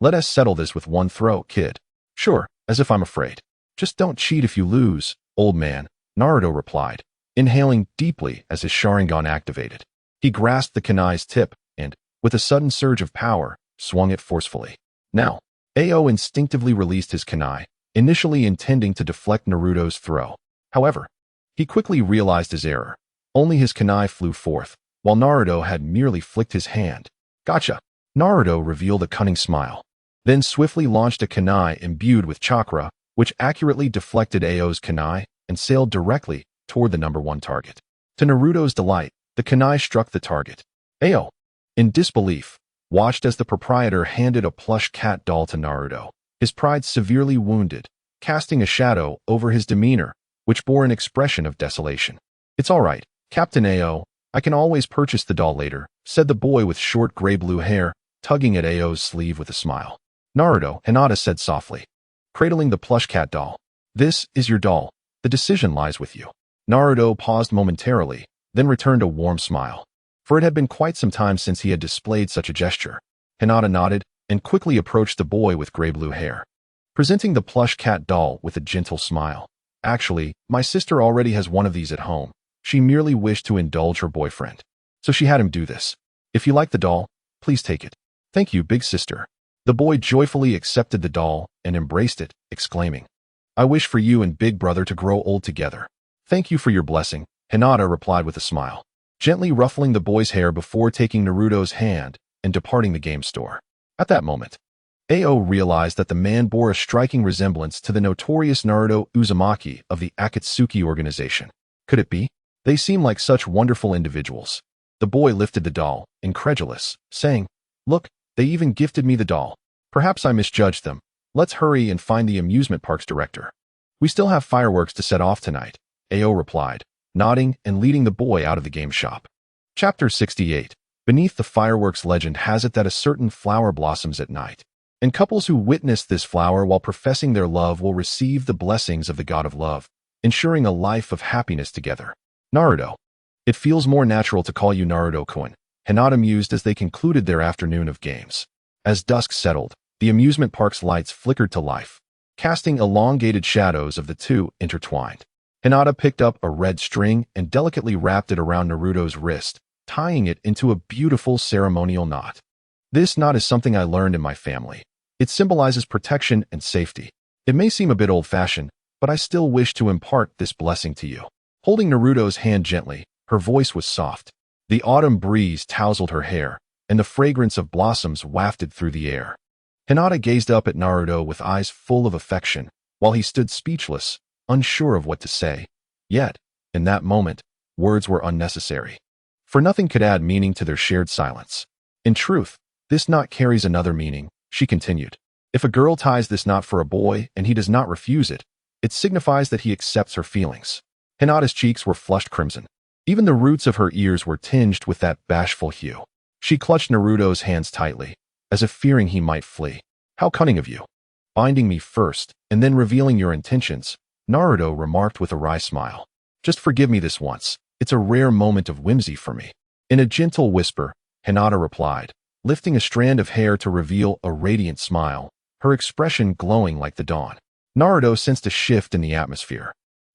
"Let us settle this with one throw, kid." "Sure, as if I'm afraid." "Just don't cheat if you lose, old man," Naruto replied, inhaling deeply as his Sharingan activated. He grasped the kunai's tip and, with a sudden surge of power, swung it forcefully. Now, Ao instinctively released his kunai, initially intending to deflect Naruto's throw. However, he quickly realized his error. Only his kunai flew forth, while Naruto had merely flicked his hand. "Gotcha!" Naruto revealed a cunning smile, then swiftly launched a kunai imbued with chakra, which accurately deflected Ao's kunai and sailed directly toward the number 1 target. To Naruto's delight, the kunai struck the target. Ao, in disbelief, watched as the proprietor handed a plush cat doll to Naruto, his pride severely wounded, casting a shadow over his demeanor, which bore an expression of desolation. "It's all right, Captain Ao, I can always purchase the doll later," said the boy with short gray-blue hair, tugging at Ao's sleeve with a smile. "Naruto," Hinata said softly, cradling the plush cat doll. "This is your doll. The decision lies with you." Naruto paused momentarily, then returned a warm smile, for it had been quite some time since he had displayed such a gesture. Hinata nodded and quickly approached the boy with gray-blue hair, presenting the plush cat doll with a gentle smile. "Actually, my sister already has one of these at home. She merely wished to indulge her boyfriend, so she had him do this. If you like the doll, please take it." "Thank you, big sister." The boy joyfully accepted the doll and embraced it, exclaiming, "I wish for you and big brother to grow old together." "Thank you for your blessing," Hinata replied with a smile, gently ruffling the boy's hair before taking Naruto's hand and departing the game store. At that moment, Ao realized that the man bore a striking resemblance to the notorious Naruto Uzumaki of the Akatsuki organization. Could it be? They seem like such wonderful individuals. The boy lifted the doll, incredulous, saying, "Look, they even gifted me the doll. Perhaps I misjudged them. Let's hurry and find the amusement park's director. We still have fireworks to set off tonight," Ao replied, nodding and leading the boy out of the game shop. Chapter 68. Beneath the fireworks, legend has it that a certain flower blossoms at night, and couples who witness this flower while professing their love will receive the blessings of the god of love, ensuring a life of happiness together. Naruto. It feels more natural to call you Naruto-kun, Hinata mused as they concluded their afternoon of games. As dusk settled, the amusement park's lights flickered to life, casting elongated shadows of the two intertwined. Hinata picked up a red string and delicately wrapped it around Naruto's wrist, tying it into a beautiful ceremonial knot. This knot is something I learned in my family. It symbolizes protection and safety. It may seem a bit old-fashioned, but I still wish to impart this blessing to you. Holding Naruto's hand gently, her voice was soft. The autumn breeze tousled her hair, and the fragrance of blossoms wafted through the air. Hinata gazed up at Naruto with eyes full of affection, while he stood speechless, unsure of what to say. Yet, in that moment, words were unnecessary. For nothing could add meaning to their shared silence. In truth, this knot carries another meaning, she continued. If a girl ties this knot for a boy and he does not refuse it, it signifies that he accepts her feelings. Hinata's cheeks were flushed crimson. Even the roots of her ears were tinged with that bashful hue. She clutched Naruto's hands tightly, as if fearing he might flee. How cunning of you. Binding me first, and then revealing your intentions, Naruto remarked with a wry smile. Just forgive me this once. It's a rare moment of whimsy for me. In a gentle whisper, Hinata replied, lifting a strand of hair to reveal a radiant smile, her expression glowing like the dawn. Naruto sensed a shift in the atmosphere.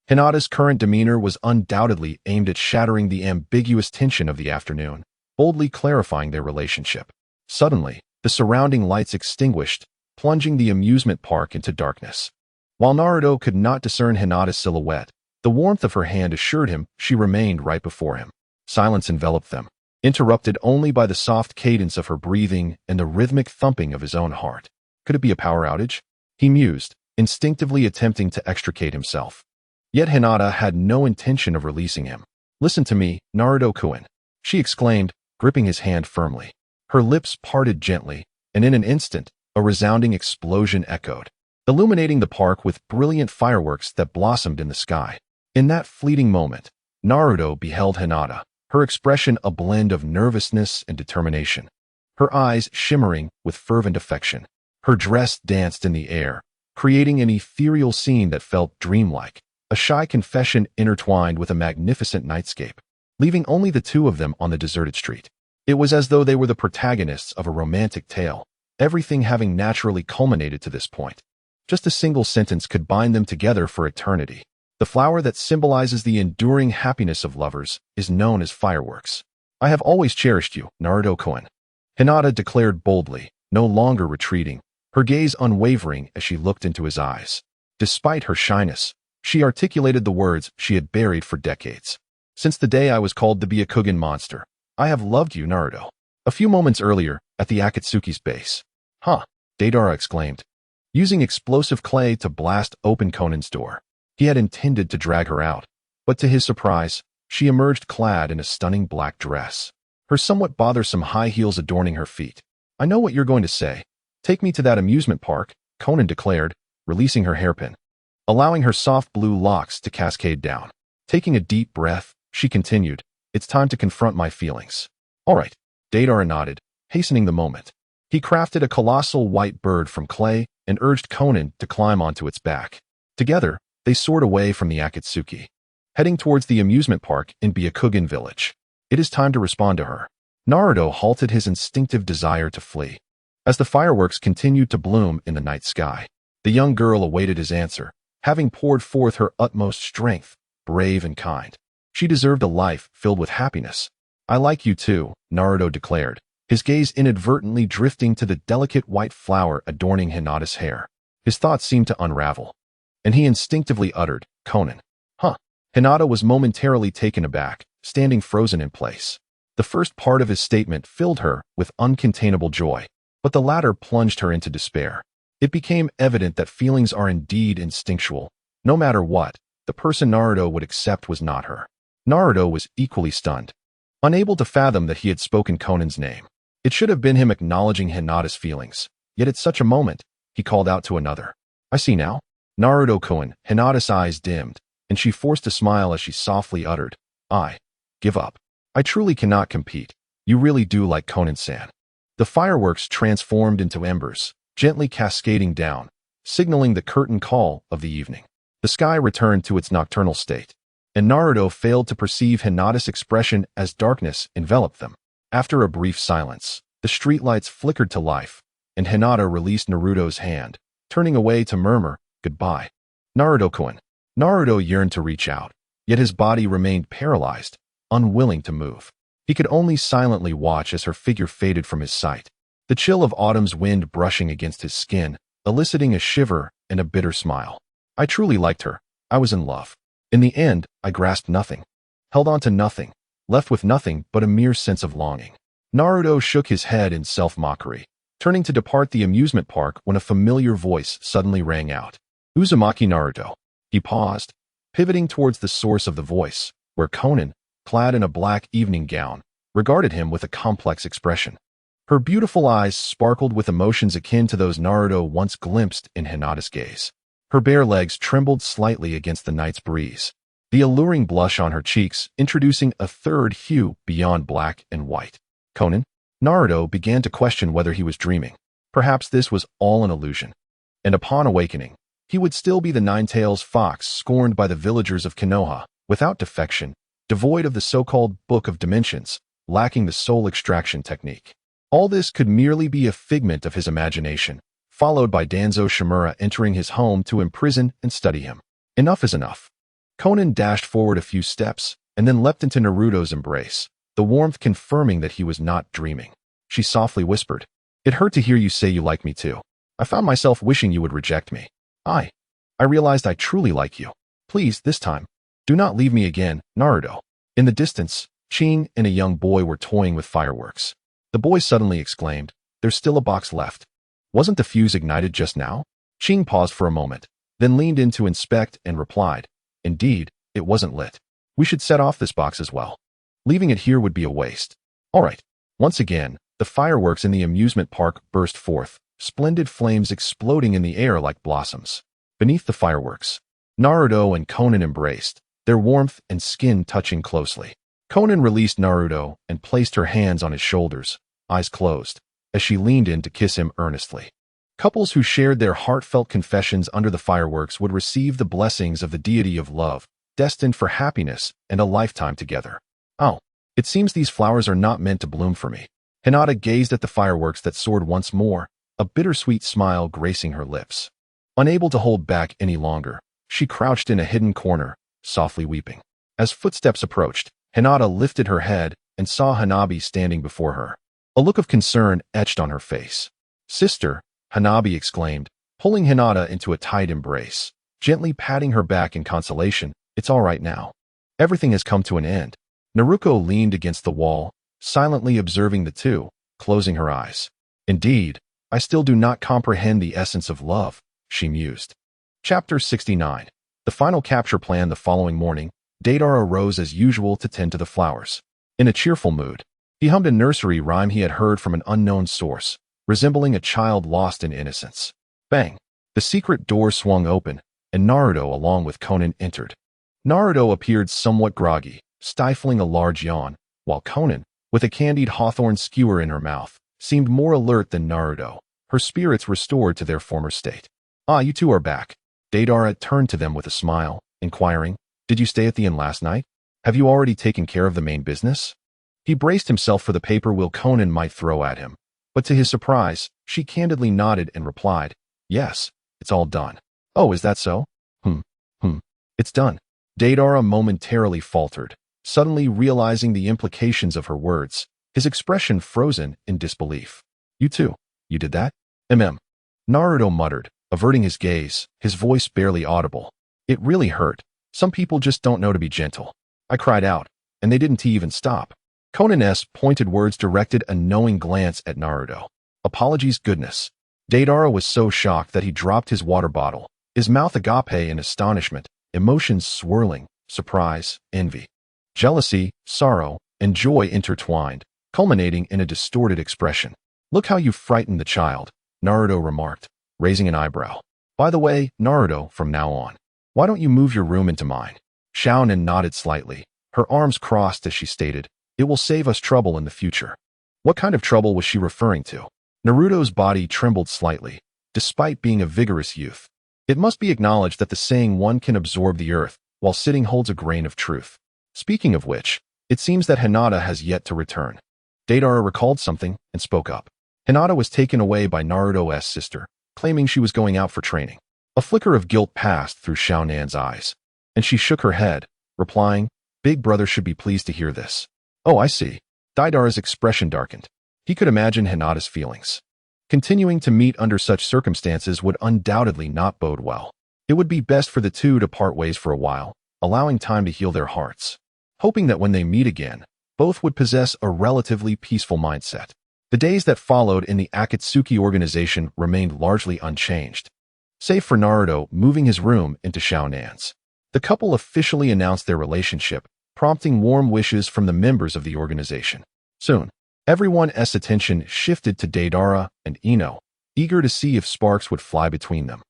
Hinata's current demeanor was undoubtedly aimed at shattering the ambiguous tension of the afternoon, boldly clarifying their relationship. Suddenly, the surrounding lights extinguished, plunging the amusement park into darkness. While Naruto could not discern Hinata's silhouette, the warmth of her hand assured him she remained right before him. Silence enveloped them, interrupted only by the soft cadence of her breathing and the rhythmic thumping of his own heart. Could it be a power outage? He mused, instinctively attempting to extricate himself. Yet Hinata had no intention of releasing him. Listen to me, Naruto-kun, she exclaimed, gripping his hand firmly. Her lips parted gently, and in an instant, a resounding explosion echoed, illuminating the park with brilliant fireworks that blossomed in the sky. In that fleeting moment, Naruto beheld Hinata, her expression a blend of nervousness and determination, her eyes shimmering with fervent affection. Her dress danced in the air, creating an ethereal scene that felt dreamlike, a shy confession intertwined with a magnificent nightscape, leaving only the two of them on the deserted street. It was as though they were the protagonists of a romantic tale, everything having naturally culminated to this point. Just a single sentence could bind them together for eternity. The flower that symbolizes the enduring happiness of lovers is known as fireworks. I have always cherished you, Naruto-kun, Hinata declared boldly, no longer retreating, her gaze unwavering as she looked into his eyes. Despite her shyness, she articulated the words she had buried for decades. Since the day I was called the Byakugan monster, I have loved you, Naruto. A few moments earlier, at the Akatsuki's base. Huh, Deidara exclaimed, using explosive clay to blast open Conan's door. He had intended to drag her out, but to his surprise, she emerged clad in a stunning black dress, her somewhat bothersome high heels adorning her feet. I know what you're going to say. Take me to that amusement park, Conan declared, releasing her hairpin, allowing her soft blue locks to cascade down. Taking a deep breath, she continued, it's time to confront my feelings. All right, Deidara nodded, hastening the moment. He crafted a colossal white bird from clay and urged Conan to climb onto its back. Together, they soared away from the Akatsuki, heading towards the amusement park in Byakugan village. It is time to respond to her. Naruto halted his instinctive desire to flee. As the fireworks continued to bloom in the night sky, the young girl awaited his answer, having poured forth her utmost strength, brave and kind. She deserved a life filled with happiness. I like you too, Naruto declared, his gaze inadvertently drifting to the delicate white flower adorning Hinata's hair. His thoughts seemed to unravel, and he instinctively uttered, Conan. Huh. Hinata was momentarily taken aback, standing frozen in place. The first part of his statement filled her with uncontainable joy, but the latter plunged her into despair. It became evident that feelings are indeed instinctual. No matter what, the person Naruto would accept was not her. Naruto was equally stunned, unable to fathom that he had spoken Conan's name. It should have been him acknowledging Hinata's feelings, yet at such a moment, he called out to another. I see now. Naruto-kun, Hinata's eyes dimmed, and she forced a smile as she softly uttered, I give up. I truly cannot compete. You really do like Conan-san. The fireworks transformed into embers, gently cascading down, signaling the curtain call of the evening. The sky returned to its nocturnal state, and Naruto failed to perceive Hinata's expression as darkness enveloped them. After a brief silence, the streetlights flickered to life, and Hinata released Naruto's hand, turning away to murmur, "Goodbye, Naruto-kun." Naruto yearned to reach out, yet his body remained paralyzed, unwilling to move. He could only silently watch as her figure faded from his sight, the chill of autumn's wind brushing against his skin, eliciting a shiver and a bitter smile. I truly liked her. I was in love. In the end, I grasped nothing, held on to nothing, left with nothing but a mere sense of longing. Naruto shook his head in self-mockery, turning to depart the amusement park when a familiar voice suddenly rang out. Uzumaki Naruto. He paused, pivoting towards the source of the voice, where Conan, clad in a black evening gown, regarded him with a complex expression. Her beautiful eyes sparkled with emotions akin to those Naruto once glimpsed in Hinata's gaze. Her bare legs trembled slightly against the night's breeze, the alluring blush on her cheeks introducing a third hue beyond black and white. Conan? Naruto began to question whether he was dreaming. Perhaps this was all an illusion, and upon awakening, he would still be the nine-tails fox scorned by the villagers of Konoha, without defection, devoid of the so-called Book of Dimensions, lacking the soul extraction technique. All this could merely be a figment of his imagination, followed by Danzo Shimura entering his home to imprison and study him. Enough is enough. Conan dashed forward a few steps, and then leapt into Naruto's embrace, the warmth confirming that he was not dreaming. She softly whispered, "It hurt to hear you say you like me too. I found myself wishing you would reject me. I realized I truly like you. Please, this time, do not leave me again, Naruto." In the distance, Chin and a young boy were toying with fireworks. The boy suddenly exclaimed, "There's still a box left. Wasn't the fuse ignited just now?" Chin paused for a moment, then leaned in to inspect and replied, "Indeed, it wasn't lit. We should set off this box as well. Leaving it here would be a waste." All right. Once again, the fireworks in the amusement park burst forth, splendid flames exploding in the air like blossoms. Beneath the fireworks, Naruto and Conan embraced, their warmth and skin touching closely. Conan released Naruto and placed her hands on his shoulders, eyes closed, as she leaned in to kiss him earnestly. Couples who shared their heartfelt confessions under the fireworks would receive the blessings of the deity of love, destined for happiness and a lifetime together. Oh, it seems these flowers are not meant to bloom for me. Hinata gazed at the fireworks that soared once more, a bittersweet smile gracing her lips. Unable to hold back any longer, she crouched in a hidden corner, softly weeping. As footsteps approached, Hinata lifted her head and saw Hanabi standing before her. A look of concern etched on her face. "Sister," Hanabi exclaimed, pulling Hinata into a tight embrace, gently patting her back in consolation. "It's all right now. Everything has come to an end." Naruko leaned against the wall, silently observing the two, closing her eyes. "Indeed, I still do not comprehend the essence of love," she mused. Chapter 69. The final capture plan. The following morning, Deidara rose as usual to tend to the flowers. In a cheerful mood, he hummed a nursery rhyme he had heard from an unknown source, resembling a child lost in innocence. Bang! The secret door swung open, and Naruto along with Conan entered. Naruto appeared somewhat groggy, stifling a large yawn, while Conan, with a candied hawthorn skewer in her mouth, seemed more alert than Naruto, her spirits restored to their former state. "Ah, you two are back." Deidara turned to them with a smile, inquiring, "Did you stay at the inn last night? Have you already taken care of the main business?" He braced himself for the paper will Conan might throw at him, but to his surprise, she candidly nodded and replied, "Yes, it's all done." "Oh, is that so?" It's done." Deidara momentarily faltered, suddenly realizing the implications of her words, his expression frozen in disbelief. "You too? You did that?" Naruto muttered, averting his gaze, his voice barely audible. "It really hurt. Some people just don't know to be gentle." I cried out, and they didn't even stop. Conan's pointed words directed a knowing glance at Naruto. "Apologies, goodness." Deidara was so shocked that he dropped his water bottle, his mouth agape in astonishment, emotions swirling, surprise, envy, jealousy, sorrow, and joy intertwined, culminating in a distorted expression. "Look how you frightened the child," Naruto remarked, raising an eyebrow. "By the way, Naruto, from now on, why don't you move your room into mine?" Xiaonan nodded slightly, her arms crossed as she stated, It will save us trouble in the future. What kind of trouble was she referring to? Naruto's body trembled slightly, despite being a vigorous youth. It must be acknowledged that the saying one can absorb the earth while sitting holds a grain of truth. Speaking of which, it seems that Hinata has yet to return. Deidara recalled something and spoke up. Hinata was taken away by Naruto's sister, claiming she was going out for training. A flicker of guilt passed through Xiaonan's eyes, and she shook her head, replying, "Big brother should be pleased to hear this." "Oh, I see." Deidara's expression darkened. He could imagine Hinata's feelings. Continuing to meet under such circumstances would undoubtedly not bode well. It would be best for the two to part ways for a while, allowing time to heal their hearts. Hoping that when they meet again, both would possess a relatively peaceful mindset. The days that followed in the Akatsuki organization remained largely unchanged, save for Naruto moving his room into Xiaonan's. The couple officially announced their relationship, prompting warm wishes from the members of the organization. Soon, everyone's attention shifted to Deidara and Ino, eager to see if sparks would fly between them.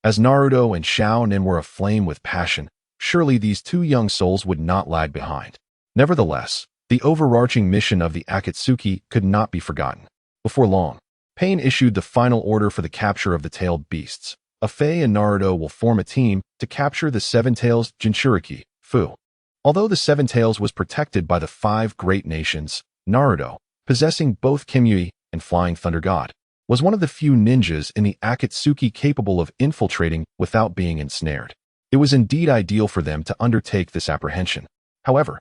As Naruto and Xiaonan were aflame with passion, surely these two young souls would not lag behind. Nevertheless, the overarching mission of the Akatsuki could not be forgotten. Before long, Pain issued the final order for the capture of the tailed beasts. Afei and Naruto will form a team to capture the Seven Tails Jinchuriki, Fu. Although the Seven Tails was protected by the five great nations, Naruto, possessing both Kimui and Flying Thunder God, was one of the few ninjas in the Akatsuki capable of infiltrating without being ensnared. It was indeed ideal for them to undertake this apprehension. However,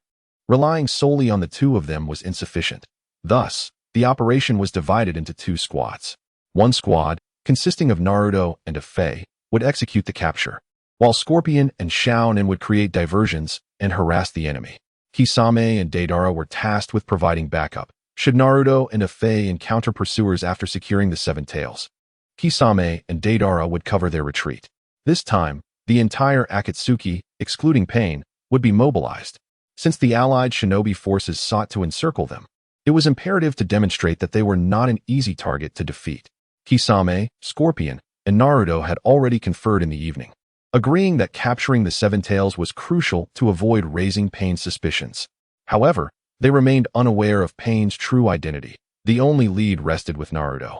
relying solely on the two of them was insufficient. Thus, the operation was divided into two squads. One squad, consisting of Naruto and Afei, would execute the capture, while Scorpion and Xiaonan would create diversions and harass the enemy. Kisame and Deidara were tasked with providing backup, should Naruto and Afei encounter pursuers after securing the Seven Tails. Kisame and Deidara would cover their retreat. This time, the entire Akatsuki, excluding Pain, would be mobilized. Since the allied shinobi forces sought to encircle them, it was imperative to demonstrate that they were not an easy target to defeat. Kisame, Scorpion, and Naruto had already conferred in the evening, agreeing that capturing the Seven Tails was crucial to avoid raising Pain's suspicions. However, they remained unaware of Pain's true identity. The only lead rested with Naruto,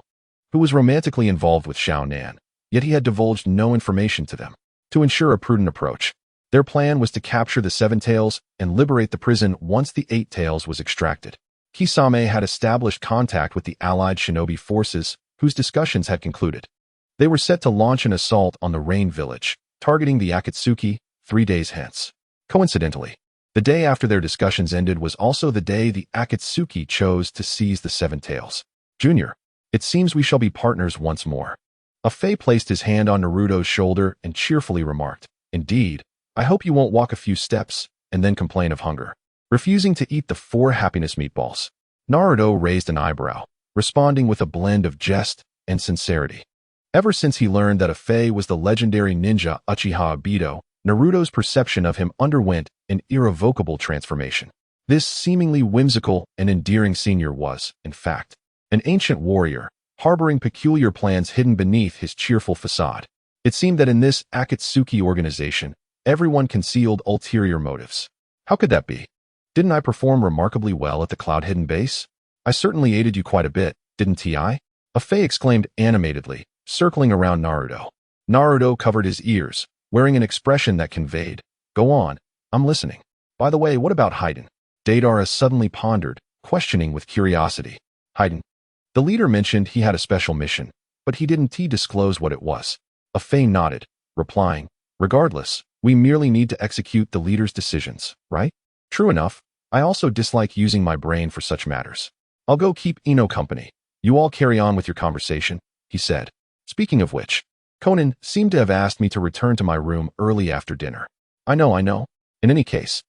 who was romantically involved with Xiaonan, yet he had divulged no information to them. To ensure a prudent approach, their plan was to capture the Seven Tails and liberate the prison once the Eight Tails was extracted. Kisame had established contact with the allied shinobi forces, whose discussions had concluded. They were set to launch an assault on the Rain Village, targeting the Akatsuki 3 days hence. Coincidentally, the day after their discussions ended was also the day the Akatsuki chose to seize the Seven Tails. "Junior, it seems we shall be partners once more." Afei placed his hand on Naruto's shoulder and cheerfully remarked, "Indeed, I hope you won't walk a few steps and then complain of hunger." Refusing to eat the 4 happiness meatballs, Naruto raised an eyebrow, responding with a blend of jest and sincerity. Ever since he learned that Afei was the legendary ninja Uchiha Obito, Naruto's perception of him underwent an irrevocable transformation. This seemingly whimsical and endearing senior was, in fact, an ancient warrior, harboring peculiar plans hidden beneath his cheerful facade. It seemed that in this Akatsuki organization, everyone concealed ulterior motives. How could that be? Didn't I perform remarkably well at the Cloud Hidden base? I certainly aided you quite a bit, didn't I? Afei exclaimed animatedly, circling around Naruto. Naruto covered his ears, wearing an expression that conveyed, "Go on, I'm listening. By the way, what about Haiden?" Deidara suddenly pondered, questioning with curiosity. "Haiden?" The leader mentioned he had a special mission, but he didn't disclose what it was. Afei nodded, replying, "Regardless, we merely need to execute the leader's decisions, right?" "True enough, I also dislike using my brain for such matters. I'll go keep Ino company. You all carry on with your conversation," he said. "Speaking of which, Conan seemed to have asked me to return to my room early after dinner." I know. In any case,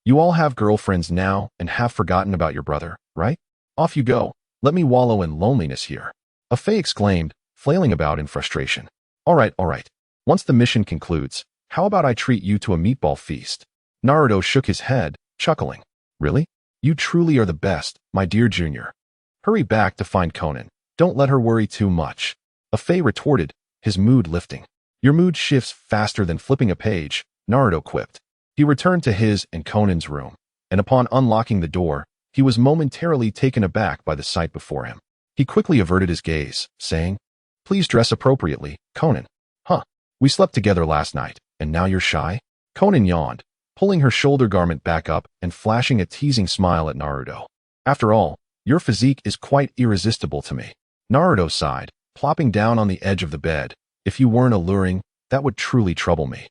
you all have girlfriends now and have forgotten about your brother, right? Off you go. Let me wallow in loneliness here." Afei exclaimed, flailing about in frustration. All right. Once the mission concludes, how about I treat you to a meatball feast?" Naruto shook his head, chuckling. "Really? You truly are the best, my dear junior. Hurry back to find Conan. Don't let her worry too much." Afei retorted, his mood lifting. "Your mood shifts faster than flipping a page," Naruto quipped. He returned to his and Conan's room, and upon unlocking the door, He was momentarily taken aback by the sight before him. He quickly averted his gaze, saying, "Please dress appropriately, Konan." "Huh? We slept together last night, and now you're shy?" Konan yawned, pulling her shoulder garment back up and flashing a teasing smile at Naruto. "After all, your physique is quite irresistible to me." Naruto sighed, plopping down on the edge of the bed. "If you weren't alluring, that would truly trouble me."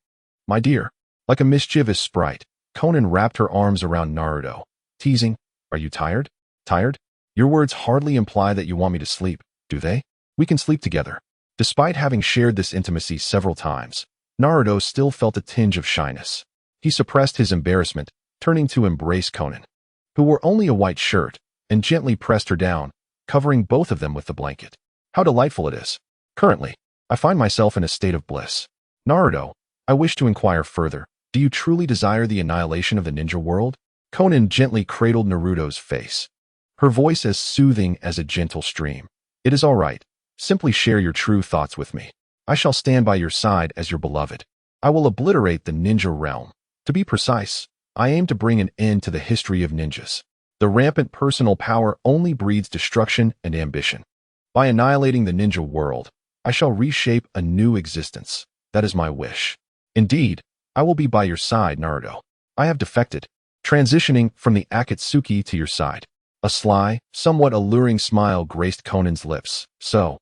"My dear." Like a mischievous sprite, Konan wrapped her arms around Naruto, teasing, "Are you tired? Tired? Your words hardly imply that you want me to sleep, do they? We can sleep together." Despite having shared this intimacy several times, Naruto still felt a tinge of shyness. He suppressed his embarrassment, turning to embrace Konan, who wore only a white shirt, and gently pressed her down, covering both of them with the blanket. "How delightful it is. Currently, I find myself in a state of bliss." "Naruto, I wish to inquire further. Do you truly desire the annihilation of the ninja world?" Konan gently cradled Naruto's face, her voice as soothing as a gentle stream. "It is all right. Simply share your true thoughts with me. I shall stand by your side as your beloved. I will obliterate the ninja realm. To be precise, I aim to bring an end to the history of ninjas. The rampant personal power only breeds destruction and ambition. By annihilating the ninja world, I shall reshape a new existence. That is my wish. Indeed, I will be by your side, Naruto. I have defected, transitioning from the Akatsuki to your side." A sly, somewhat alluring smile graced Konan's lips. "So,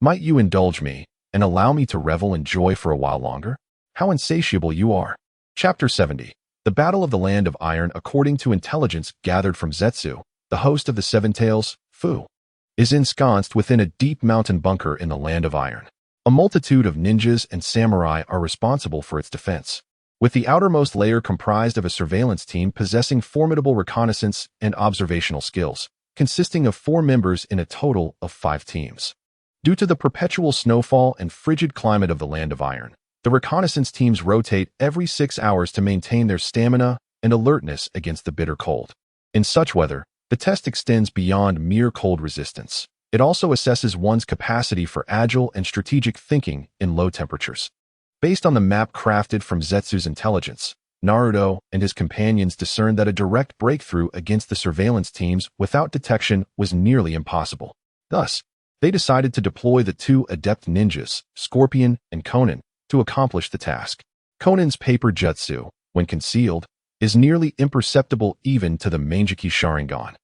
might you indulge me and allow me to revel in joy for a while longer? How insatiable you are." Chapter 70. The Battle of the Land of Iron. According to intelligence gathered from Zetsu, the host of the Seven Tails, Fu, is ensconced within a deep mountain bunker in the Land of Iron. A multitude of ninjas and samurai are responsible for its defense, with the outermost layer comprised of a surveillance team possessing formidable reconnaissance and observational skills, consisting of 4 members in a total of 5 teams. Due to the perpetual snowfall and frigid climate of the Land of Iron, the reconnaissance teams rotate every 6 hours to maintain their stamina and alertness against the bitter cold. In such weather, the test extends beyond mere cold resistance. It also assesses one's capacity for agile and strategic thinking in low temperatures. Based on the map crafted from Zetsu's intelligence, Naruto and his companions discerned that a direct breakthrough against the surveillance teams without detection was nearly impossible. Thus, they decided to deploy the 2 adept ninjas, Scorpion and Konan, to accomplish the task. Konan's paper jutsu, when concealed, is nearly imperceptible even to the Manjiki Sharingan,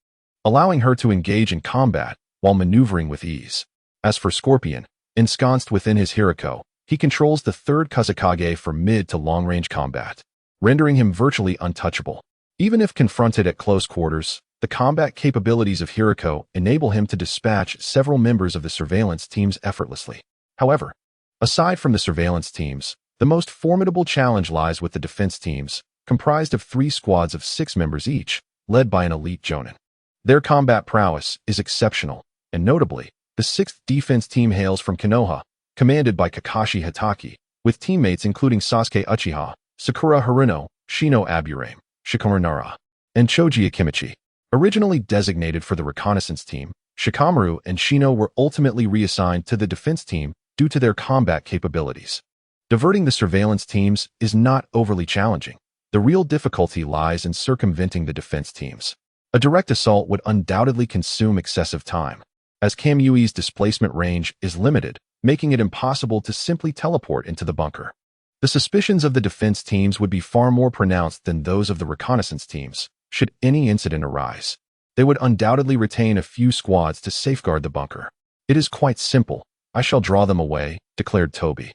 allowing her to engage in combat while maneuvering with ease. As for Scorpion, ensconced within his Hiriko, he controls the 3rd Kazekage for mid to long-range combat, rendering him virtually untouchable. Even if confronted at close quarters, the combat capabilities of Hiriko enable him to dispatch several members of the surveillance teams effortlessly. However, aside from the surveillance teams, the most formidable challenge lies with the defense teams, comprised of 3 squads of 6 members each, led by an elite jonin. Their combat prowess is exceptional, and notably, the 6th defense team hails from Konoha, commanded by Kakashi Hatake, with teammates including Sasuke Uchiha, Sakura Haruno, Shino Aburame, Shikamaru Nara, and Choji Akimichi. Originally designated for the reconnaissance team, Shikamaru and Shino were ultimately reassigned to the defense team due to their combat capabilities. Diverting the surveillance teams is not overly challenging. The real difficulty lies in circumventing the defense teams. A direct assault would undoubtedly consume excessive time, as Kamui's displacement range is limited, making it impossible to simply teleport into the bunker. The suspicions of the defense teams would be far more pronounced than those of the reconnaissance teams, should any incident arise. They would undoubtedly retain a few squads to safeguard the bunker. "It is quite simple. I shall draw them away," declared Toby.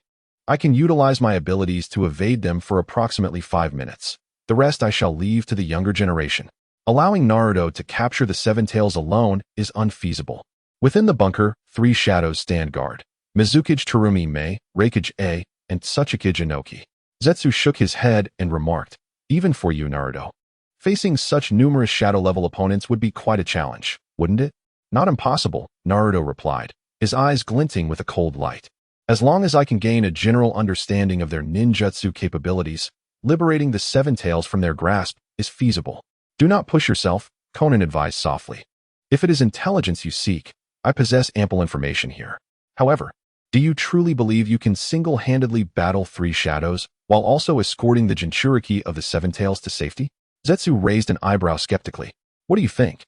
"I can utilize my abilities to evade them for approximately 5 minutes. The rest I shall leave to the younger generation." Allowing Naruto to capture the 7 Tails alone is unfeasible. Within the bunker, 3 shadows stand guard: Mizuki Terumi Mei, Reikage A, and Tsuchikage Inoki. Zetsu shook his head and remarked, "Even for you, Naruto, facing such numerous shadow-level opponents would be quite a challenge, wouldn't it?" "Not impossible," Naruto replied, his eyes glinting with a cold light. "As long as I can gain a general understanding of their ninjutsu capabilities, liberating the 7 Tails from their grasp is feasible." "Do not push yourself," Konan advised softly. "If it is intelligence you seek, I possess ample information here. However, do you truly believe you can single-handedly battle 3 shadows while also escorting the Jinchuriki of the 7 Tails to safety?" Zetsu raised an eyebrow skeptically. "What do you think?"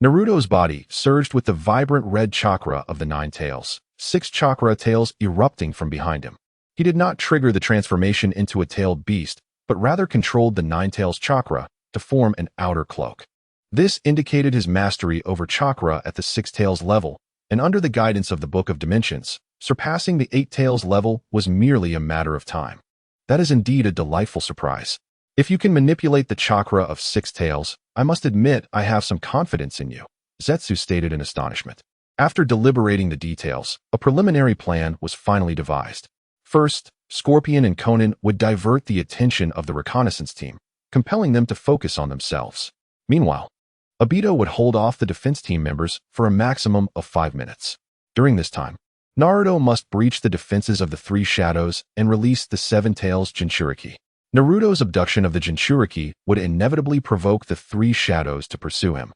Naruto's body surged with the vibrant red chakra of the nine tails, 6 chakra tails erupting from behind him. He did not trigger the transformation into a tailed beast, but rather controlled the nine tails chakra to form an outer cloak. This indicated his mastery over chakra at the 6 tails level, and under the guidance of the Book of Dimensions, surpassing the 8 tails level was merely a matter of time. That is indeed a delightful surprise. If you can manipulate the chakra of 6 tails, I must admit I have some confidence in you, Zetsu stated in astonishment. After deliberating the details, a preliminary plan was finally devised. First, Scorpion and Chunin would divert the attention of the reconnaissance team, compelling them to focus on themselves. Meanwhile, Obito would hold off the defense team members for a maximum of 5 minutes. During this time, Naruto must breach the defenses of the 3 shadows and release the 7 tails Jinchuriki. Naruto's abduction of the Jinchuriki would inevitably provoke the 3 shadows to pursue him.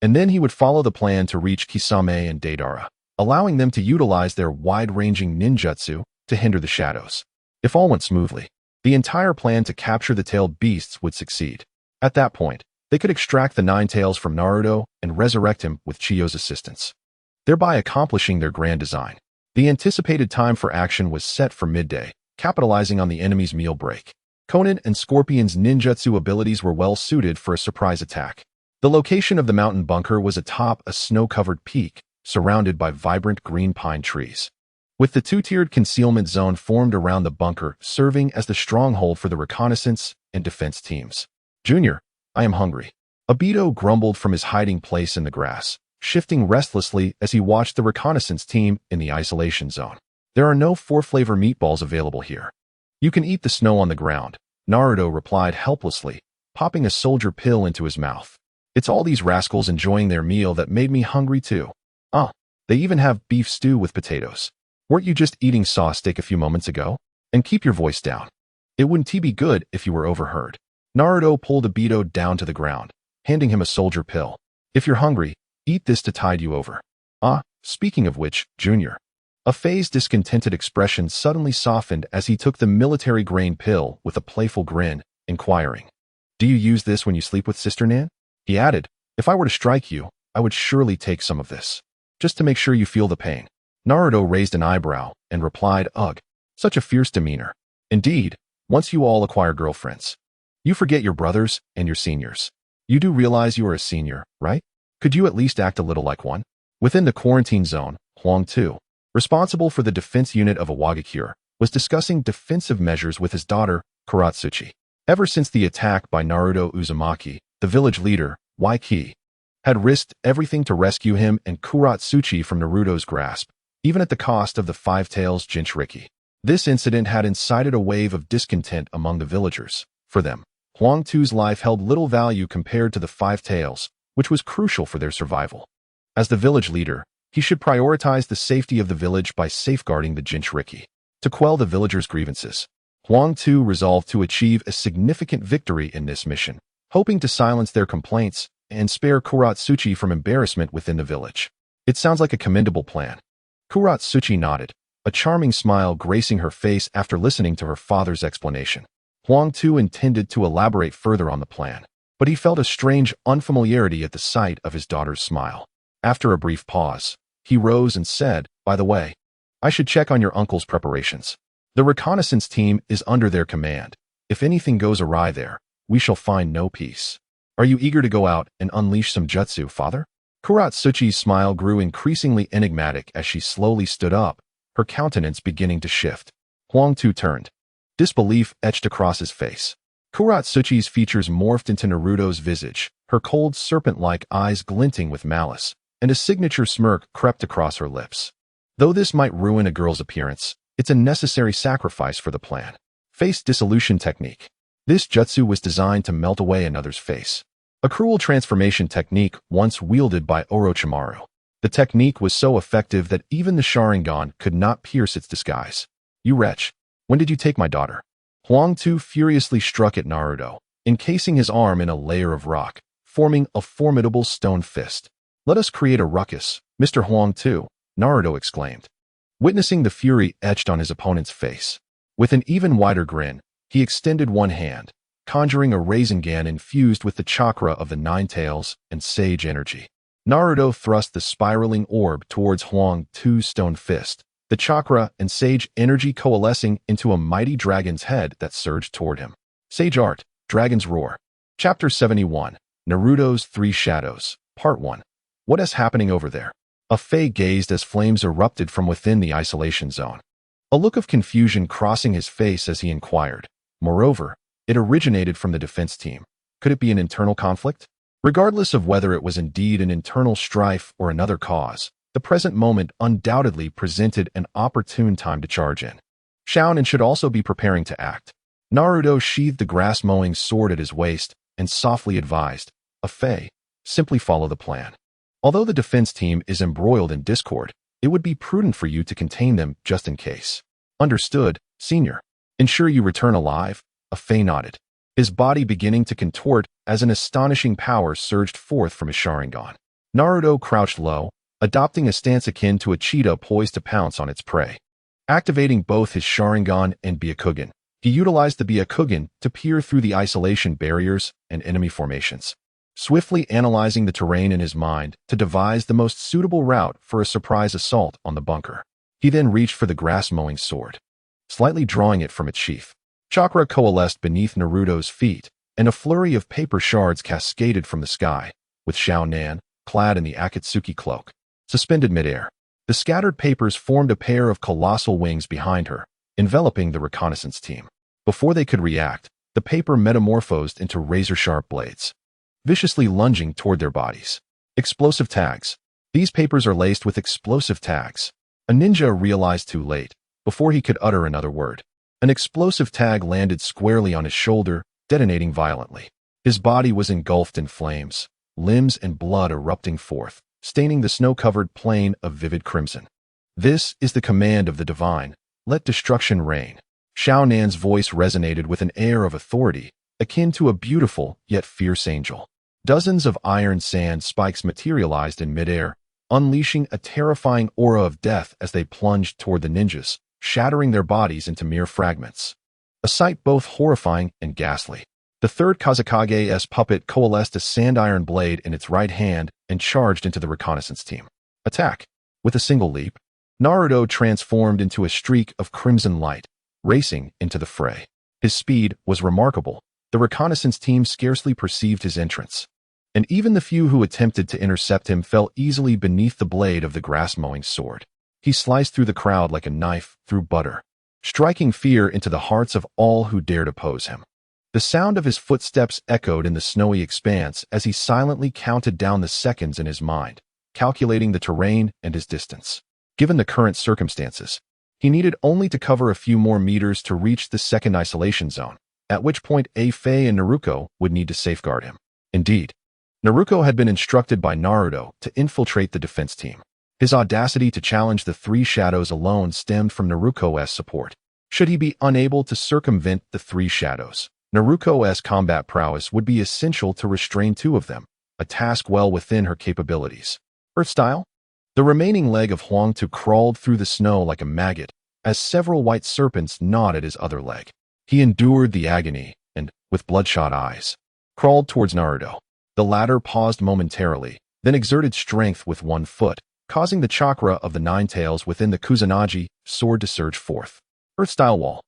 And then he would follow the plan to reach Kisame and Deidara, allowing them to utilize their wide-ranging ninjutsu to hinder the shadows. If all went smoothly, the entire plan to capture the tailed beasts would succeed. At that point, they could extract the 9 tails from Naruto and resurrect him with Chiyo's assistance, thereby accomplishing their grand design. The anticipated time for action was set for midday, capitalizing on the enemy's meal break. Chunin and Scorpion's ninjutsu abilities were well suited for a surprise attack. The location of the mountain bunker was atop a snow-covered peak, surrounded by vibrant green pine trees, with the 2-tiered concealment zone formed around the bunker serving as the stronghold for the reconnaissance and defense teams. Junior, I am hungry. Obito grumbled from his hiding place in the grass, shifting restlessly as he watched the reconnaissance team in the isolation zone. There are no 4-flavor meatballs available here. You can eat the snow on the ground, Naruto replied helplessly, popping a soldier pill into his mouth. It's all these rascals enjoying their meal that made me hungry too. They even have beef stew with potatoes. Weren't you just eating saw steak a few moments ago? And keep your voice down. It wouldn't be good if you were overheard. Naruto pulled Obito down to the ground, handing him a soldier pill. If you're hungry, eat this to tide you over. Speaking of which, Junior. A phased discontented expression suddenly softened as he took the military grain pill with a playful grin, inquiring, "Do you use this when you sleep with Sister Nan?" He added, "If I were to strike you, I would surely take some of this, just to make sure you feel the pain." Naruto raised an eyebrow and replied, "Ugh, such a fierce demeanor. Indeed, once you all acquire girlfriends, you forget your brothers and your seniors. You do realize you are a senior, right? Could you at least act a little like one?" Within the quarantine zone, Huang Tu, responsible for the defense unit of Awagakure, was discussing defensive measures with his daughter, Kuratsuchi. Ever since the attack by Naruto Uzumaki, the village leader, Waiki, had risked everything to rescue him and Kuratsuchi from Naruto's grasp, even at the cost of the 5 tails Jinchuriki. This incident had incited a wave of discontent among the villagers. For them, Huang Tu's life held little value compared to the 5 tails, which was crucial for their survival. As the village leader, he should prioritize the safety of the village by safeguarding the Jinchuriki. To quell the villagers' grievances, Huang Tu resolved to achieve a significant victory in this mission, hoping to silence their complaints and spare Kuratsuchi from embarrassment within the village. It sounds like a commendable plan. Kuratsuchi nodded, a charming smile gracing her face after listening to her father's explanation. Huang Tu intended to elaborate further on the plan, but he felt a strange unfamiliarity at the sight of his daughter's smile. After a brief pause, he rose and said, "By the way, I should check on your uncle's preparations. The reconnaissance team is under their command. If anything goes awry there, we shall find no peace. Are you eager to go out and unleash some jutsu, father?" Kuratsuchi's smile grew increasingly enigmatic as she slowly stood up, her countenance beginning to shift. Huang Tu turned. Disbelief etched across his face. Kuratsuchi's features morphed into Naruto's visage, her cold serpent-like eyes glinting with malice, and a signature smirk crept across her lips. Though this might ruin a girl's appearance, it's a necessary sacrifice for the plan. Face dissolution technique. This jutsu was designed to melt away another's face. A cruel transformation technique once wielded by Orochimaru. The technique was so effective that even the Sharingan could not pierce its disguise. "You wretch, when did you take my daughter?" Huang Tu furiously struck at Naruto, encasing his arm in a layer of rock, forming a formidable stone fist. "Let us create a ruckus, Mr. Huang Tu," Naruto exclaimed, witnessing the fury etched on his opponent's face. With an even wider grin, he extended one hand, conjuring a Rasengan infused with the chakra of the 9 tails and sage energy. Naruto thrust the spiraling orb towards Huang Tu's stone fist, the chakra and sage energy coalescing into a mighty dragon's head that surged toward him. Sage Art, Dragon's Roar. Chapter 71, Naruto's Three Shadows, Part 1. What is happening over there? A Fei gazed as flames erupted from within the isolation zone. A look of confusion crossing his face as he inquired. Moreover, it originated from the defense team. Could it be an internal conflict? Regardless of whether it was indeed an internal strife or another cause, the present moment undoubtedly presented an opportune time to charge in. Chunin should also be preparing to act. Naruto sheathed the grass-mowing sword at his waist and softly advised, "A Fei, simply follow the plan. Although the defense team is embroiled in discord, it would be prudent for you to contain them just in case." "Understood, senior. Ensure you return alive." A Fei nodded, his body beginning to contort as an astonishing power surged forth from his Sharingan. Naruto crouched low, adopting a stance akin to a cheetah poised to pounce on its prey. Activating both his Sharingan and Byakugan, he utilized the Byakugan to peer through the isolation barriers and enemy formations, swiftly analyzing the terrain in his mind to devise the most suitable route for a surprise assault on the bunker. He then reached for the grass-mowing sword, slightly drawing it from its sheath. Chakra coalesced beneath Naruto's feet, and a flurry of paper shards cascaded from the sky, with Xiao Nan, clad in the Akatsuki cloak, suspended midair. The scattered papers formed a pair of colossal wings behind her, enveloping the reconnaissance team. Before they could react, the paper metamorphosed into razor-sharp blades, viciously lunging toward their bodies. Explosive tags. These papers are laced with explosive tags. A ninja realized too late, before he could utter another word. An explosive tag landed squarely on his shoulder, detonating violently. His body was engulfed in flames, limbs and blood erupting forth, staining the snow-covered plain of vivid crimson. "This is the command of the divine. Let destruction reign." Xiao Nan's voice resonated with an air of authority, akin to a beautiful yet fierce angel. Dozens of iron sand spikes materialized in midair, unleashing a terrifying aura of death as they plunged toward the ninjas, shattering their bodies into mere fragments. A sight both horrifying and ghastly. The third Kazekage's puppet coalesced a sand-iron blade in its right hand and charged into the reconnaissance team. Attack! With a single leap, Naruto transformed into a streak of crimson light, racing into the fray. His speed was remarkable. The reconnaissance team scarcely perceived his entrance, and even the few who attempted to intercept him fell easily beneath the blade of the grass-mowing sword. He sliced through the crowd like a knife through butter, striking fear into the hearts of all who dared oppose him. The sound of his footsteps echoed in the snowy expanse as he silently counted down the seconds in his mind, calculating the terrain and his distance. Given the current circumstances, he needed only to cover a few more meters to reach the second isolation zone, at which point A Fei and Naruto would need to safeguard him. Indeed, Naruto had been instructed by Naruto to infiltrate the defense team. His audacity to challenge the Three Shadows alone stemmed from Naruto's support. Should he be unable to circumvent the Three Shadows, Naruto's combat prowess would be essential to restrain two of them, a task well within her capabilities. Earth style? The remaining leg of Huang Tu crawled through the snow like a maggot, as several white serpents gnawed at his other leg. He endured the agony and, with bloodshot eyes, crawled towards Naruto. The latter paused momentarily, then exerted strength with one foot, causing the chakra of the nine tails within the Kusanagi sword to surge forth. Earth-style wall.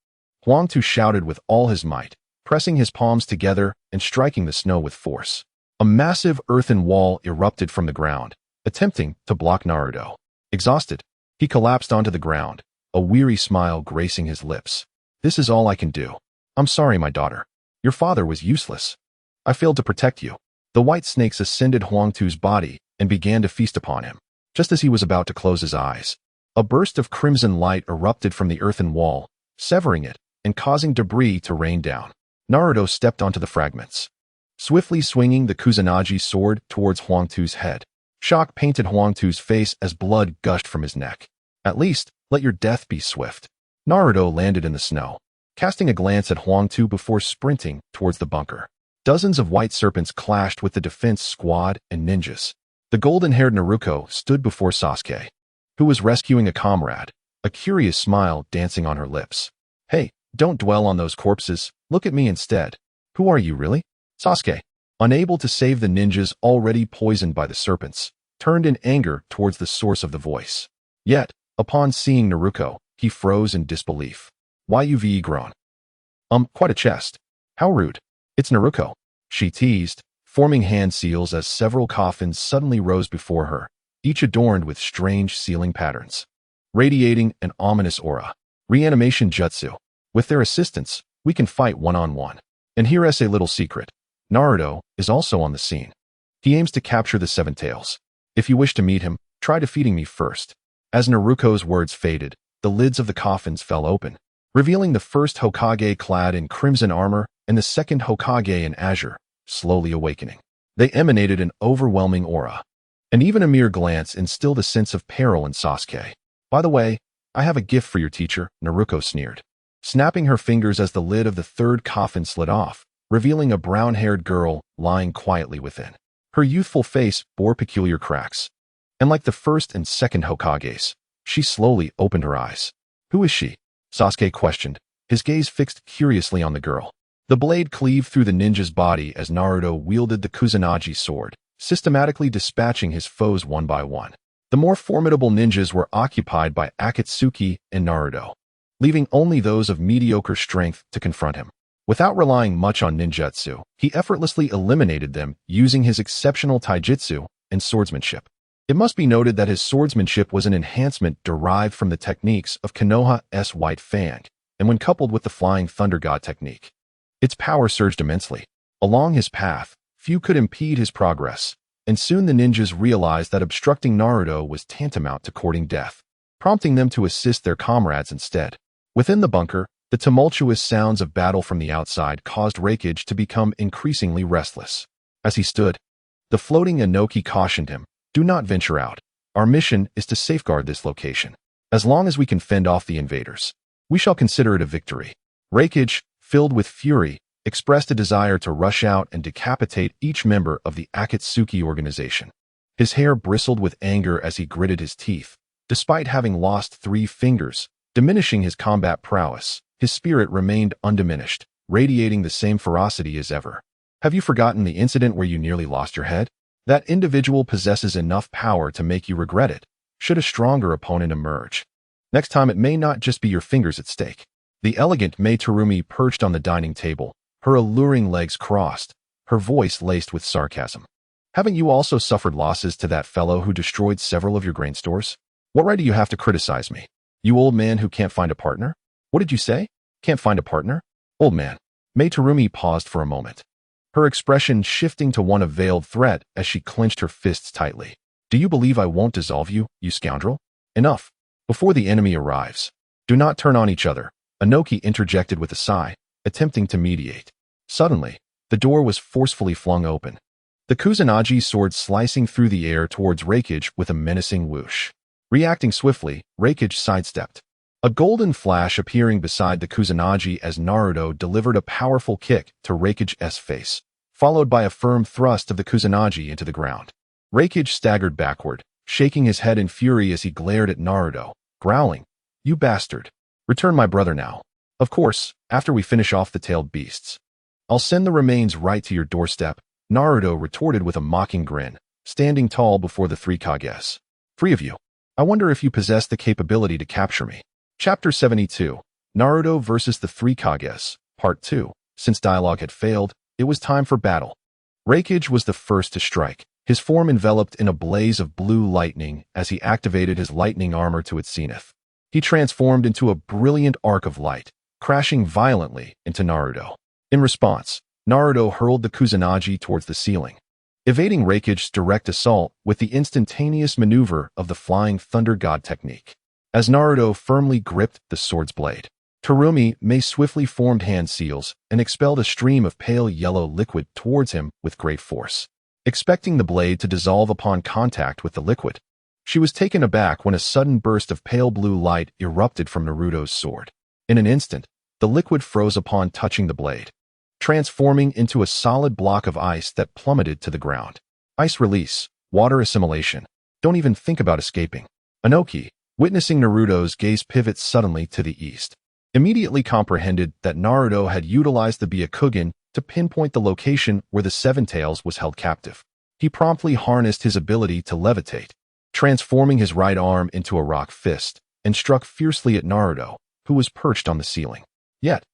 Huang Tu shouted with all his might, pressing his palms together and striking the snow with force. A massive earthen wall erupted from the ground, attempting to block Naruto. Exhausted, he collapsed onto the ground, a weary smile gracing his lips. "This is all I can do. I'm sorry, my daughter. Your father was useless. I failed to protect you." The white snakes ascended Huang Tu's body and began to feast upon him. Just as he was about to close his eyes, a burst of crimson light erupted from the earthen wall, severing it and causing debris to rain down. Naruto stepped onto the fragments, swiftly swinging the Kusanagi sword towards Huang Tu's head. Shock painted Huang Tu's face as blood gushed from his neck. "At least, let your death be swift." Naruto landed in the snow, casting a glance at Huang Tu before sprinting towards the bunker. Dozens of white serpents clashed with the defense squad and ninjas. The golden-haired Naruto stood before Sasuke, who was rescuing a comrade, a curious smile dancing on her lips. "Hey, don't dwell on those corpses. Look at me instead." "Who are you really?" Sasuke, unable to save the ninjas already poisoned by the serpents, turned in anger towards the source of the voice. Yet, upon seeing Naruto, he froze in disbelief. Why you've grown? Quite a chest. How rude. It's Naruto, she teased, forming hand seals as several coffins suddenly rose before her, each adorned with strange sealing patterns, radiating an ominous aura. Reanimation Jutsu. With their assistance, we can fight one-on-one. And here's a little secret. Naruto is also on the scene. He aims to capture the Seven Tails. If you wish to meet him, try defeating me first. As Naruto's words faded, the lids of the coffins fell open, revealing the first Hokage clad in crimson armor and the second Hokage in azure, slowly awakening. They emanated an overwhelming aura, and even a mere glance instilled a sense of peril in Sasuke. By the way, I have a gift for your teacher, Naruto sneered, snapping her fingers as the lid of the third coffin slid off, revealing a brown-haired girl lying quietly within. Her youthful face bore peculiar cracks, and like the first and second Hokages, she slowly opened her eyes. Who is she? Sasuke questioned, his gaze fixed curiously on the girl. The blade cleaved through the ninja's body as Naruto wielded the Kusanagi sword, systematically dispatching his foes one by one. The more formidable ninjas were occupied by Akatsuki and Naruto, leaving only those of mediocre strength to confront him. Without relying much on ninjutsu, he effortlessly eliminated them using his exceptional taijutsu and swordsmanship. It must be noted that his swordsmanship was an enhancement derived from the techniques of Konoha's White Fang, and when coupled with the Flying Thunder God technique, its power surged immensely. Along his path, few could impede his progress, and soon the ninjas realized that obstructing Naruto was tantamount to courting death, prompting them to assist their comrades instead. Within the bunker, the tumultuous sounds of battle from the outside caused Raikage to become increasingly restless. As he stood, the floating Inoki cautioned him, "Do not venture out. Our mission is to safeguard this location. As long as we can fend off the invaders, we shall consider it a victory." Raikage, filled with fury, expressed a desire to rush out and decapitate each member of the Akatsuki organization. His hair bristled with anger as he gritted his teeth. Despite having lost 3 fingers, diminishing his combat prowess, his spirit remained undiminished, radiating the same ferocity as ever. Have you forgotten the incident where you nearly lost your head? That individual possesses enough power to make you regret it, should a stronger opponent emerge. Next time it may not just be your fingers at stake. The elegant Mai Terumi perched on the dining table, her alluring legs crossed, her voice laced with sarcasm. Haven't you also suffered losses to that fellow who destroyed several of your grain stores? What right do you have to criticize me? You old man who can't find a partner? What did you say? Can't find a partner? Old man. Mai Terumi paused for a moment, her expression shifting to one of veiled threat as she clenched her fists tightly. Do you believe I won't dissolve you, you scoundrel? Enough. Before the enemy arrives. Do not turn on each other, Inoki interjected with a sigh, attempting to mediate. Suddenly, the door was forcefully flung open, the Kusanagi sword slicing through the air towards Raikage with a menacing whoosh. Reacting swiftly, Raikage sidestepped, a golden flash appearing beside the Kusanagi as Naruto delivered a powerful kick to Raikage's face, followed by a firm thrust of the Kusanagi into the ground. Raikage staggered backward, shaking his head in fury as he glared at Naruto, growling, "You bastard. Return my brother now. Of course, after we finish off the tailed beasts. I'll send the remains right to your doorstep," Naruto retorted with a mocking grin, standing tall before the 3 Kages. "Three of you. I wonder if you possess the capability to capture me." Chapter 72, Naruto versus the 3 Kages, Part 2. Since dialogue had failed, it was time for battle. Raikage was the first to strike, his form enveloped in a blaze of blue lightning as he activated his lightning armor to its zenith. He transformed into a brilliant arc of light, crashing violently into Naruto. In response, Naruto hurled the Kusanagi towards the ceiling, evading Raikage's direct assault with the instantaneous maneuver of the Flying Thunder God technique. As Naruto firmly gripped the sword's blade, Terumi swiftly formed hand seals and expelled a stream of pale yellow liquid towards him with great force. Expecting the blade to dissolve upon contact with the liquid, she was taken aback when a sudden burst of pale blue light erupted from Naruto's sword. In an instant, the liquid froze upon touching the blade, transforming into a solid block of ice that plummeted to the ground. Ice release, water assimilation. Don't even think about escaping. Inoki, witnessing Naruto's gaze pivot suddenly to the east, immediately comprehended that Naruto had utilized the Byakugan to pinpoint the location where the Seven Tails was held captive. He promptly harnessed his ability to levitate, transforming his right arm into a rock fist, and struck fiercely at Naruto, who was perched on the ceiling. Yet,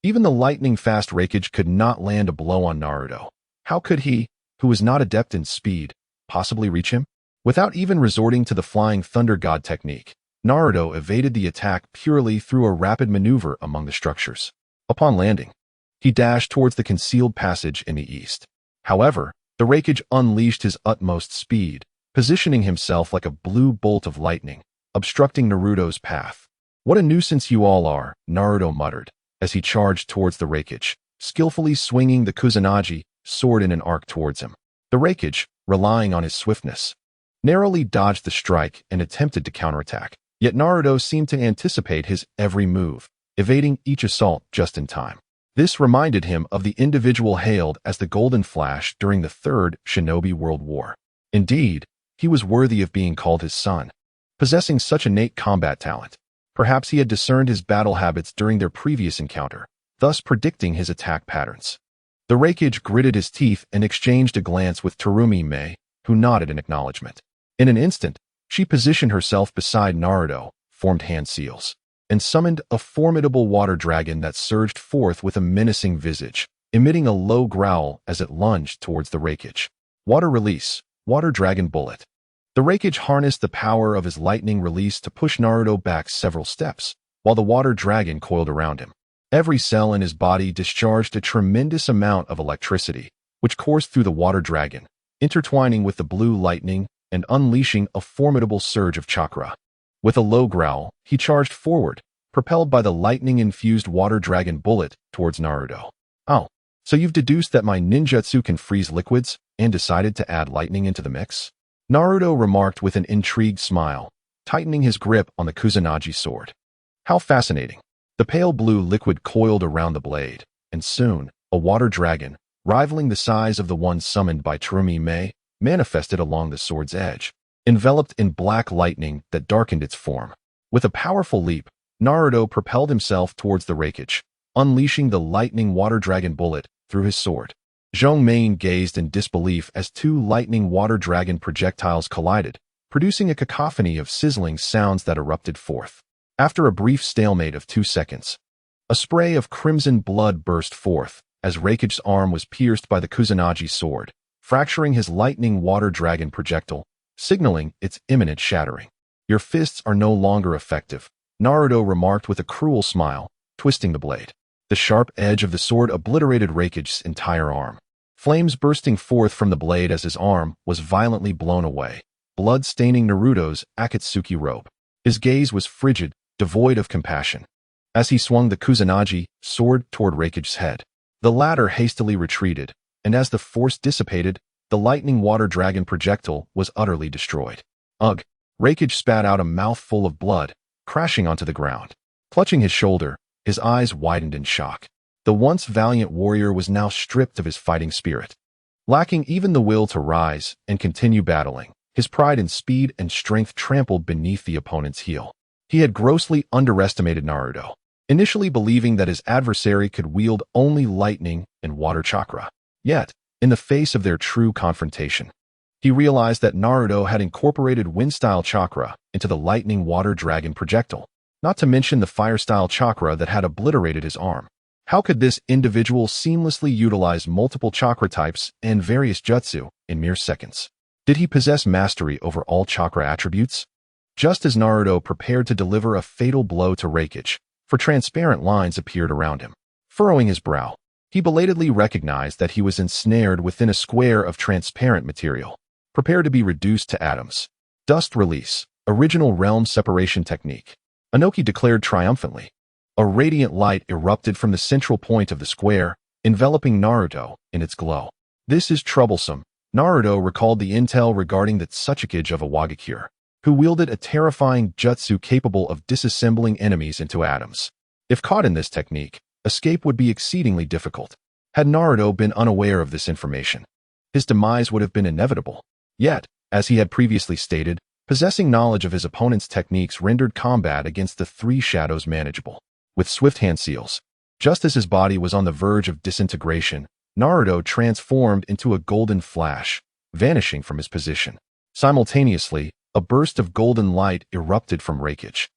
even the lightning-fast Raikage could not land a blow on Naruto. How could he, who was not adept in speed, possibly reach him? Without even resorting to the Flying Thunder God technique, Naruto evaded the attack purely through a rapid maneuver among the structures. Upon landing, he dashed towards the concealed passage in the east. However, the Raikage unleashed his utmost speed, positioning himself like a blue bolt of lightning, obstructing Naruto's path. "What a nuisance you all are," Naruto muttered, as he charged towards the Raikage, skillfully swinging the Kusanagi sword in an arc towards him. The Raikage, relying on his swiftness, narrowly dodged the strike and attempted to counterattack. Yet Naruto seemed to anticipate his every move, evading each assault just in time. This reminded him of the individual hailed as the Golden Flash during the Third Shinobi World War. Indeed, he was worthy of being called his son, possessing such innate combat talent. Perhaps he had discerned his battle habits during their previous encounter, thus predicting his attack patterns. The Raikage gritted his teeth and exchanged a glance with Terumi Mei, who nodded in acknowledgement. In an instant, she positioned herself beside Naruto, formed hand seals, and summoned a formidable water dragon that surged forth with a menacing visage, emitting a low growl as it lunged towards the Raikage. Water release, water dragon bullet. The Raikage harnessed the power of his lightning release to push Naruto back several steps, while the water dragon coiled around him. Every cell in his body discharged a tremendous amount of electricity, which coursed through the water dragon, intertwining with the blue lightning and unleashing a formidable surge of chakra. With a low growl, he charged forward, propelled by the lightning-infused water dragon bullet towards Naruto. "Oh, so you've deduced that my ninjutsu can freeze liquids and decided to add lightning into the mix?" Naruto remarked with an intrigued smile, tightening his grip on the Kusanagi sword. "How fascinating." The pale blue liquid coiled around the blade, and soon, a water dragon, rivaling the size of the one summoned by Terumi Mei, manifested along the sword's edge, enveloped in black lightning that darkened its form. With a powerful leap, Naruto propelled himself towards the Raikage, unleashing the lightning water dragon bullet through his sword. Zhong Main gazed in disbelief as two lightning water dragon projectiles collided, producing a cacophony of sizzling sounds that erupted forth. After a brief stalemate of 2 seconds, a spray of crimson blood burst forth as Raikage's arm was pierced by the Kusanagi sword, fracturing his lightning water dragon projectile, signaling its imminent shattering. "Your fists are no longer effective," Naruto remarked with a cruel smile, twisting the blade. The sharp edge of the sword obliterated Raikage's entire arm, flames bursting forth from the blade as his arm was violently blown away, blood staining Naruto's Akatsuki robe. His gaze was frigid, devoid of compassion, as he swung the Kusanagi sword toward Raikage's head. The latter hastily retreated, and as the force dissipated, the lightning water dragon projectile was utterly destroyed. Ugh! Raikage spat out a mouthful of blood, crashing onto the ground. Clutching his shoulder, his eyes widened in shock. The once valiant warrior was now stripped of his fighting spirit. Lacking even the will to rise and continue battling, his pride in speed and strength trampled beneath the opponent's heel. He had grossly underestimated Naruto, initially believing that his adversary could wield only lightning and water chakra. Yet, in the face of their true confrontation, he realized that Naruto had incorporated wind-style chakra into the lightning water dragon projectile, not to mention the fire-style chakra that had obliterated his arm. How could this individual seamlessly utilize multiple chakra types and various jutsu in mere seconds? Did he possess mastery over all chakra attributes? Just as Naruto prepared to deliver a fatal blow to Raikage, for transparent lines appeared around him. Furrowing his brow, he belatedly recognized that he was ensnared within a square of transparent material, prepared to be reduced to atoms. Dust release, original realm separation technique. Inoki declared triumphantly. A radiant light erupted from the central point of the square, enveloping Naruto in its glow. "This is troublesome." Naruto recalled the intel regarding the Tsuchikage of a Wagakure, who wielded a terrifying jutsu capable of disassembling enemies into atoms. If caught in this technique, escape would be exceedingly difficult. Had Naruto been unaware of this information, his demise would have been inevitable. Yet, as he had previously stated, possessing knowledge of his opponent's techniques rendered combat against the three shadows manageable. With swift hand seals, just as his body was on the verge of disintegration, Naruto transformed into a golden flash, vanishing from his position. Simultaneously, a burst of golden light erupted from Raikage,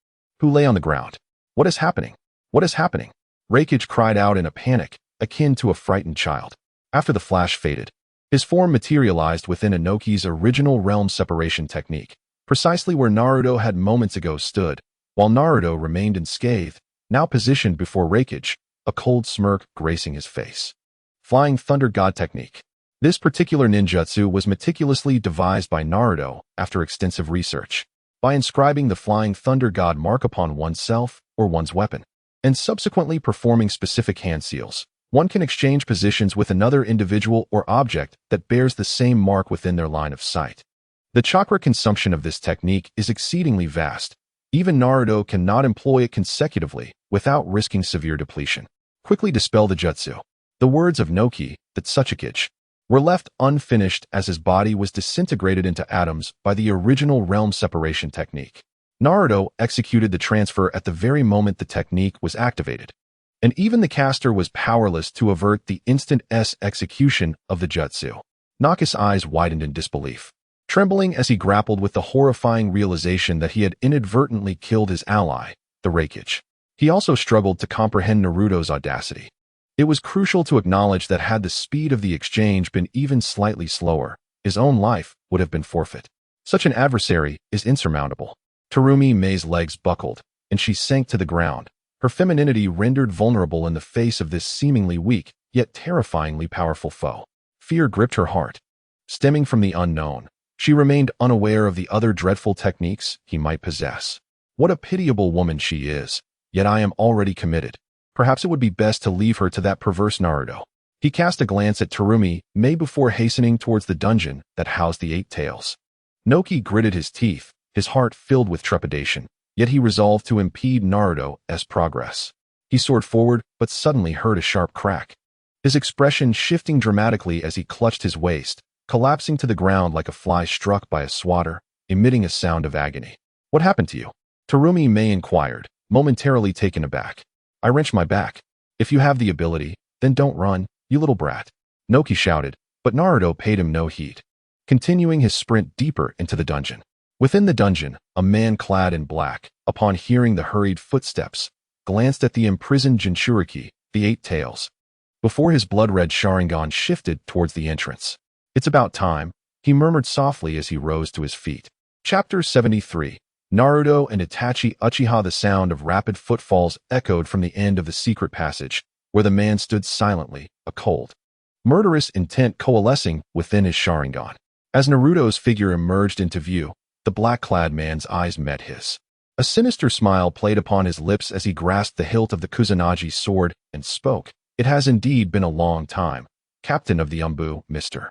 who lay on the ground. "What is happening? What is happening?" Raikage cried out in a panic, akin to a frightened child. After the flash faded, his form materialized within Inoki's original realm separation technique, precisely where Naruto had moments ago stood, while Naruto remained unscathed, now positioned before Raikage, a cold smirk gracing his face. Flying Thunder God Technique. This particular ninjutsu was meticulously devised by Naruto after extensive research, by inscribing the Flying Thunder God mark upon oneself or one's weapon, and subsequently performing specific hand seals. One can exchange positions with another individual or object that bears the same mark within their line of sight. The chakra consumption of this technique is exceedingly vast. Even Naruto cannot employ it consecutively without risking severe depletion. Quickly dispel the jutsu. The words of Inoki, the Tsuchikage, were left unfinished as his body was disintegrated into atoms by the original realm separation technique. Naruto executed the transfer at the very moment the technique was activated, and even the caster was powerless to avert the instant execution of the jutsu. Naka's eyes widened in disbelief, trembling as he grappled with the horrifying realization that he had inadvertently killed his ally, the Raikage. He also struggled to comprehend Naruto's audacity. It was crucial to acknowledge that had the speed of the exchange been even slightly slower, his own life would have been forfeit. Such an adversary is insurmountable. Terumi Mei's legs buckled, and she sank to the ground, her femininity rendered vulnerable in the face of this seemingly weak, yet terrifyingly powerful foe. Fear gripped her heart. Stemming from the unknown, she remained unaware of the other dreadful techniques he might possess. What a pitiable woman she is, yet I am already committed. Perhaps it would be best to leave her to that perverse Naruto. He cast a glance at Terumi Mei before hastening towards the dungeon that housed the Eight Tails. Inoki gritted his teeth, his heart filled with trepidation, yet he resolved to impede Naruto's progress. He soared forward, but suddenly heard a sharp crack. His expression shifting dramatically as he clutched his waist, collapsing to the ground like a fly struck by a swatter, emitting a sound of agony. "What happened to you?" Terumi Mei inquired, momentarily taken aback. "I wrenched my back." "If you have the ability, then don't run, you little brat," Inoki shouted, but Naruto paid him no heed, continuing his sprint deeper into the dungeon. Within the dungeon, a man clad in black, upon hearing the hurried footsteps, glanced at the imprisoned Jinchuriki, the Eight Tails, before his blood-red Sharingan shifted towards the entrance. "It's about time," he murmured softly as he rose to his feet. Chapter 73. Naruto and Itachi Uchiha. The sound of rapid footfalls echoed from the end of the secret passage, where the man stood silently, a cold, murderous intent coalescing within his Sharingan. As Naruto's figure emerged into view, the black-clad man's eyes met his. A sinister smile played upon his lips as he grasped the hilt of the Kusanagi sword and spoke. "It has indeed been a long time, Captain of the Umbu, Mr.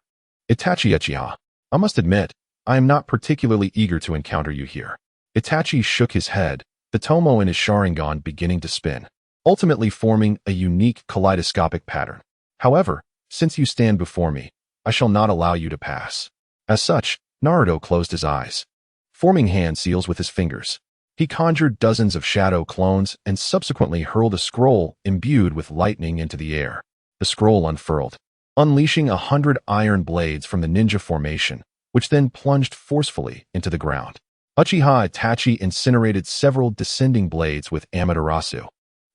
Itachi Uchiha. I must admit, I am not particularly eager to encounter you here." Itachi shook his head, the tomo in his Sharingan beginning to spin, ultimately forming a unique kaleidoscopic pattern. "However, since you stand before me, I shall not allow you to pass." As such, Naruto closed his eyes, forming hand seals with his fingers. He conjured dozens of shadow clones and subsequently hurled a scroll imbued with lightning into the air. The scroll unfurled, unleashing 100 iron blades from the ninja formation, which then plunged forcefully into the ground. Uchiha Itachi incinerated several descending blades with Amaterasu,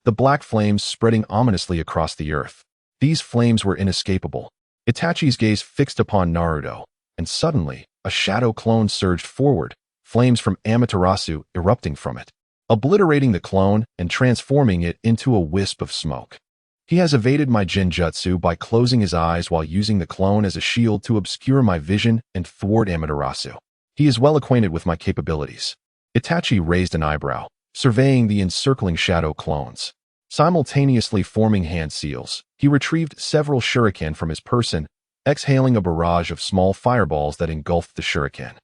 the black flames spreading ominously across the earth. These flames were inescapable. Itachi's gaze fixed upon Naruto, and suddenly, a shadow clone surged forward, flames from Amaterasu erupting from it, obliterating the clone and transforming it into a wisp of smoke. He has evaded my Genjutsu by closing his eyes while using the clone as a shield to obscure my vision and thwart Amaterasu. He is well acquainted with my capabilities. Itachi raised an eyebrow, surveying the encircling shadow clones. Simultaneously forming hand seals, he retrieved several shuriken from his person, exhaling a barrage of small fireballs that engulfed the shuriken,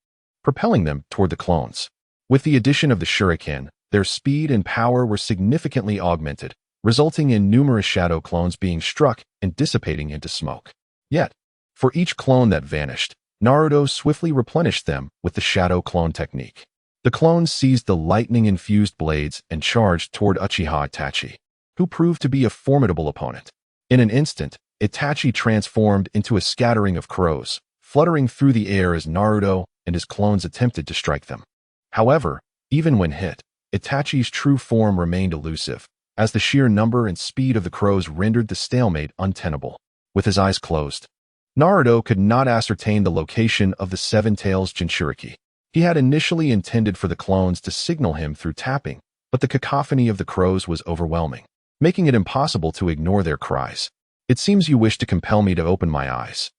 propelling them toward the clones. With the addition of the shuriken, their speed and power were significantly augmented, resulting in numerous shadow clones being struck and dissipating into smoke. Yet, for each clone that vanished, Naruto swiftly replenished them with the shadow clone technique. The clones seized the lightning-infused blades and charged toward Uchiha Itachi, who proved to be a formidable opponent. In an instant, Itachi transformed into a scattering of crows, fluttering through the air as Naruto and his clones attempted to strike them. However, even when hit, Itachi's true form remained elusive, as the sheer number and speed of the crows rendered the stalemate untenable. With his eyes closed, Naruto could not ascertain the location of the Seven Tails Jinchuriki. He had initially intended for the clones to signal him through tapping, but the cacophony of the crows was overwhelming, making it impossible to ignore their cries. It seems you wish to compel me to open my eyes.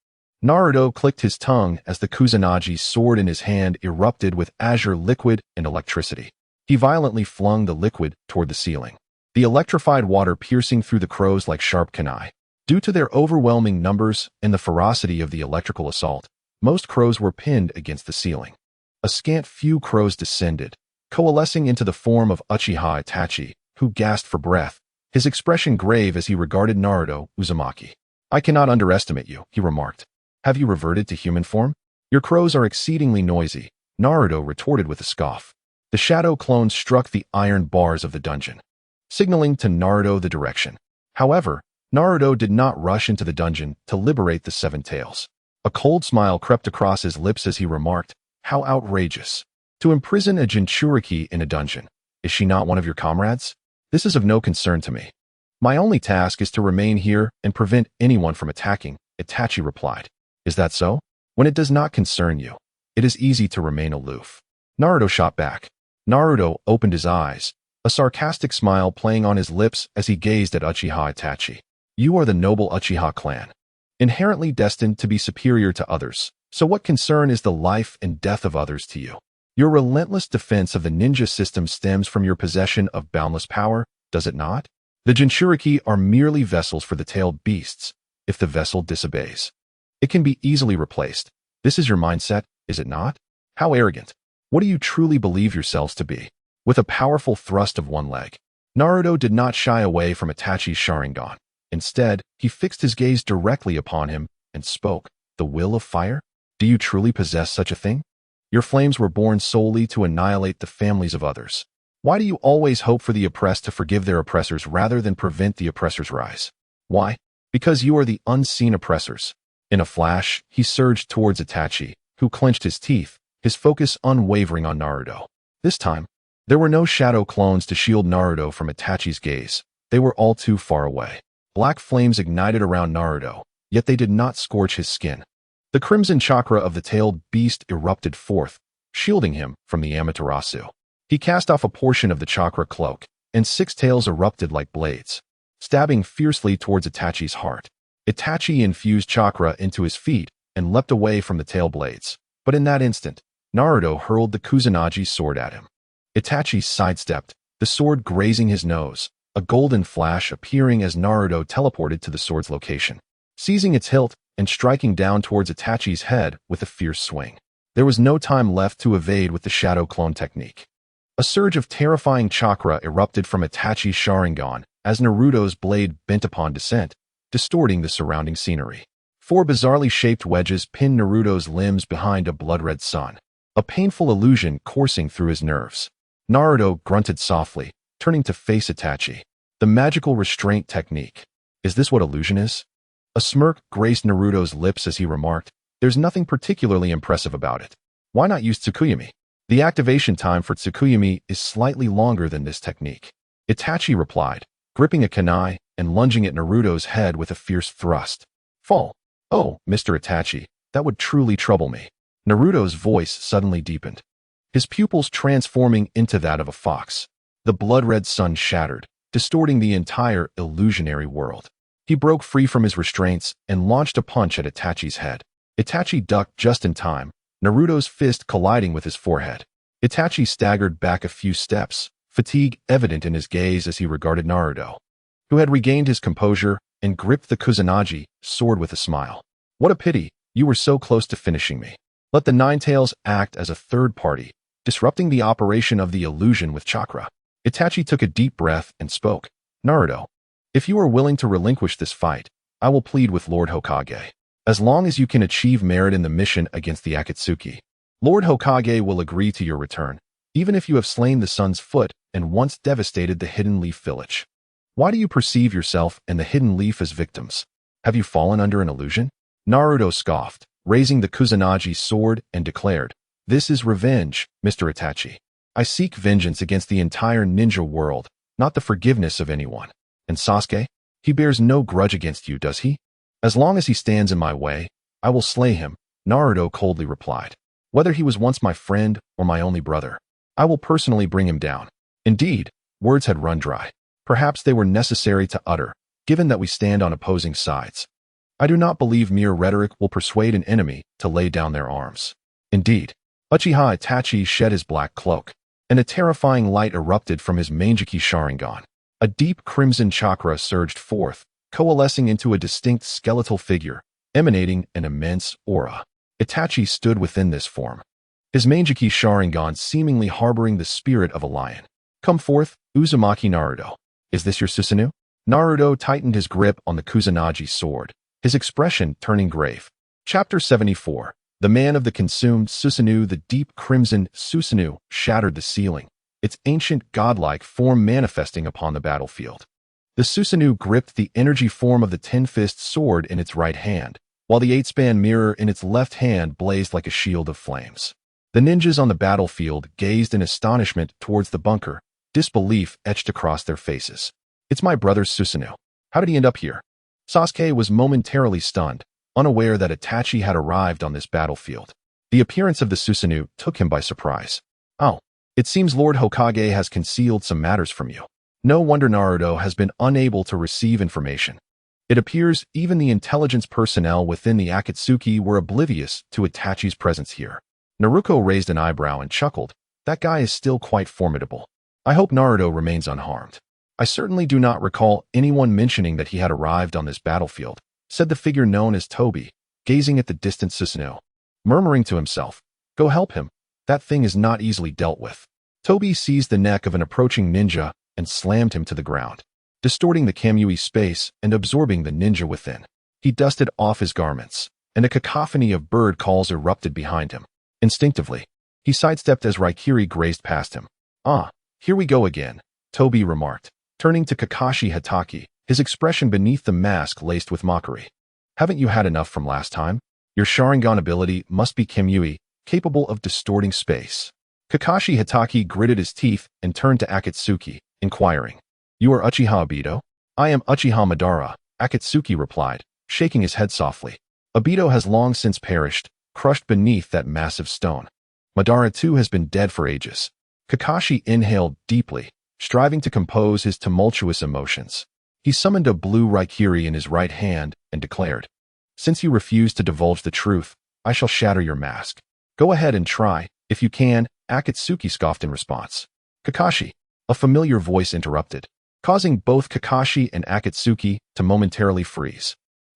Naruto clicked his tongue as the Kusanagi sword in his hand erupted with azure liquid and electricity. He violently flung the liquid toward the ceiling, the electrified water piercing through the crows like sharp kunai. Due to their overwhelming numbers and the ferocity of the electrical assault, most crows were pinned against the ceiling. A scant few crows descended, coalescing into the form of Uchiha Itachi, who gasped for breath, his expression grave as he regarded Naruto Uzumaki. "I cannot underestimate you," he remarked. "Have you reverted to human form? Your crows are exceedingly noisy," Naruto retorted with a scoff. The shadow clones struck the iron bars of the dungeon, signaling to Naruto the direction. However, Naruto did not rush into the dungeon to liberate the Seven Tails. A cold smile crept across his lips as he remarked, "How outrageous. To imprison a Jinchuriki in a dungeon. Is she not one of your comrades? This is of no concern to me. My only task is to remain here and prevent anyone from attacking," Itachi replied. "Is that so? When it does not concern you, it is easy to remain aloof." Naruto shot back. Naruto opened his eyes, a sarcastic smile playing on his lips as he gazed at Uchiha Itachi. "You are the noble Uchiha clan, inherently destined to be superior to others, so what concern is the life and death of others to you? Your relentless defense of the ninja system stems from your possession of boundless power, does it not? The Jinchuriki are merely vessels for the tailed beasts. If the vessel disobeys, it can be easily replaced. This is your mindset, is it not? How arrogant. What do you truly believe yourselves to be?" With a powerful thrust of one leg, Naruto did not shy away from Itachi's Sharingan. Instead, he fixed his gaze directly upon him and spoke. "The will of fire? Do you truly possess such a thing? Your flames were born solely to annihilate the families of others. Why do you always hope for the oppressed to forgive their oppressors rather than prevent the oppressor's rise? Why? Because you are the unseen oppressors." In a flash, he surged towards Itachi, who clenched his teeth, his focus unwavering on Naruto. This time, there were no shadow clones to shield Naruto from Itachi's gaze. They were all too far away. Black flames ignited around Naruto, yet they did not scorch his skin. The crimson chakra of the tailed beast erupted forth, shielding him from the Amaterasu. He cast off a portion of the chakra cloak, and 6 tails erupted like blades, stabbing fiercely towards Itachi's heart. Itachi infused chakra into his feet and leapt away from the tail blades, but in that instant, Naruto hurled the Kusanagi sword at him. Itachi sidestepped, the sword grazing his nose, a golden flash appearing as Naruto teleported to the sword's location, seizing its hilt and striking down towards Itachi's head with a fierce swing. There was no time left to evade with the shadow clone technique. A surge of terrifying chakra erupted from Itachi's Sharingan as Naruto's blade bent upon descent, distorting the surrounding scenery. 4 bizarrely shaped wedges pinned Naruto's limbs behind a blood-red sun, a painful illusion coursing through his nerves. Naruto grunted softly, turning to face Itachi. "The magical restraint technique. Is this what illusion is?" A smirk graced Naruto's lips as he remarked, "There's nothing particularly impressive about it. Why not use Tsukuyami? The activation time for Tsukuyami is slightly longer than this technique." Itachi replied, gripping a kunai and lunging at Naruto's head with a fierce thrust. "Fall." "Oh, Mr. Itachi, that would truly trouble me." Naruto's voice suddenly deepened, his pupils transforming into that of a fox. The blood-red sun shattered, distorting the entire illusionary world. He broke free from his restraints and launched a punch at Itachi's head. Itachi ducked just in time, Naruto's fist colliding with his forehead. Itachi staggered back a few steps, fatigue evident in his gaze as he regarded Naruto, who had regained his composure and gripped the Kusanagi sword with a smile. "What a pity, you were so close to finishing me. Let the 9 tails act as a third party, disrupting the operation of the illusion with chakra." Itachi took a deep breath and spoke. "Naruto, if you are willing to relinquish this fight, I will plead with Lord Hokage. As long as you can achieve merit in the mission against the Akatsuki, Lord Hokage will agree to your return, even if you have slain the Sun's Foot and once devastated the Hidden Leaf village. Why do you perceive yourself and the Hidden Leaf as victims? Have you fallen under an illusion?" Naruto scoffed, raising the Kusanagi sword and declared, "This is revenge, Mr. Itachi. I seek vengeance against the entire ninja world, not the forgiveness of anyone. And Sasuke? He bears no grudge against you, does he? As long as he stands in my way, I will slay him," Naruto coldly replied. "Whether he was once my friend or my only brother, I will personally bring him down." Indeed, words had run dry. Perhaps they were necessary to utter, given that we stand on opposing sides. I do not believe mere rhetoric will persuade an enemy to lay down their arms. Indeed, Uchiha Itachi shed his black cloak, and a terrifying light erupted from his Mizuki Sharingan. A deep crimson chakra surged forth, coalescing into a distinct skeletal figure, emanating an immense aura. Itachi stood within this form, his Mizuki Sharingan seemingly harboring the spirit of a lion. "Come forth, Uzumaki Naruto. Is this your Susanoo?" Naruto tightened his grip on the Kusanagi sword, his expression turning grave. Chapter 74. The man of the consumed Susanoo. The deep crimson Susanoo shattered the ceiling, its ancient godlike form manifesting upon the battlefield. The Susanoo gripped the energy form of the ten-fist sword in its right hand, while the eight-span mirror in its left hand blazed like a shield of flames. The ninjas on the battlefield gazed in astonishment towards the bunker, disbelief etched across their faces. "It's my brother's Susanoo. How did he end up here?" Sasuke was momentarily stunned, unaware that Itachi had arrived on this battlefield. The appearance of the Susanoo took him by surprise. "Oh, it seems Lord Hokage has concealed some matters from you. No wonder Naruto has been unable to receive information. It appears even the intelligence personnel within the Akatsuki were oblivious to Itachi's presence here." Naruto raised an eyebrow and chuckled. "That guy is still quite formidable. I hope Naruto remains unharmed." "I certainly do not recall anyone mentioning that he had arrived on this battlefield," said the figure known as Toby, gazing at the distant Susanoo. Murmuring to himself, "Go help him. That thing is not easily dealt with." Toby seized the neck of an approaching ninja and slammed him to the ground, distorting the Kamui space and absorbing the ninja within. He dusted off his garments, and a cacophony of bird calls erupted behind him. Instinctively, he sidestepped as Raikiri grazed past him. "Ah, here we go again," Toby remarked, turning to Kakashi Hatake, his expression beneath the mask laced with mockery. "Haven't you had enough from last time? Your Sharingan ability must be Kamui, capable of distorting space." Kakashi Hatake gritted his teeth and turned to Akatsuki, inquiring, "You are Uchiha Obito?" "I am Uchiha Madara," Akatsuki replied, shaking his head softly. "Obito has long since perished, crushed beneath that massive stone. Madara too has been dead for ages." Kakashi inhaled deeply, striving to compose his tumultuous emotions. He summoned a blue Raikiri in his right hand and declared, "Since you refuse to divulge the truth, I shall shatter your mask. Go ahead and try, if you can," Akatsuki scoffed in response. "Kakashi," a familiar voice interrupted, causing both Kakashi and Akatsuki to momentarily freeze.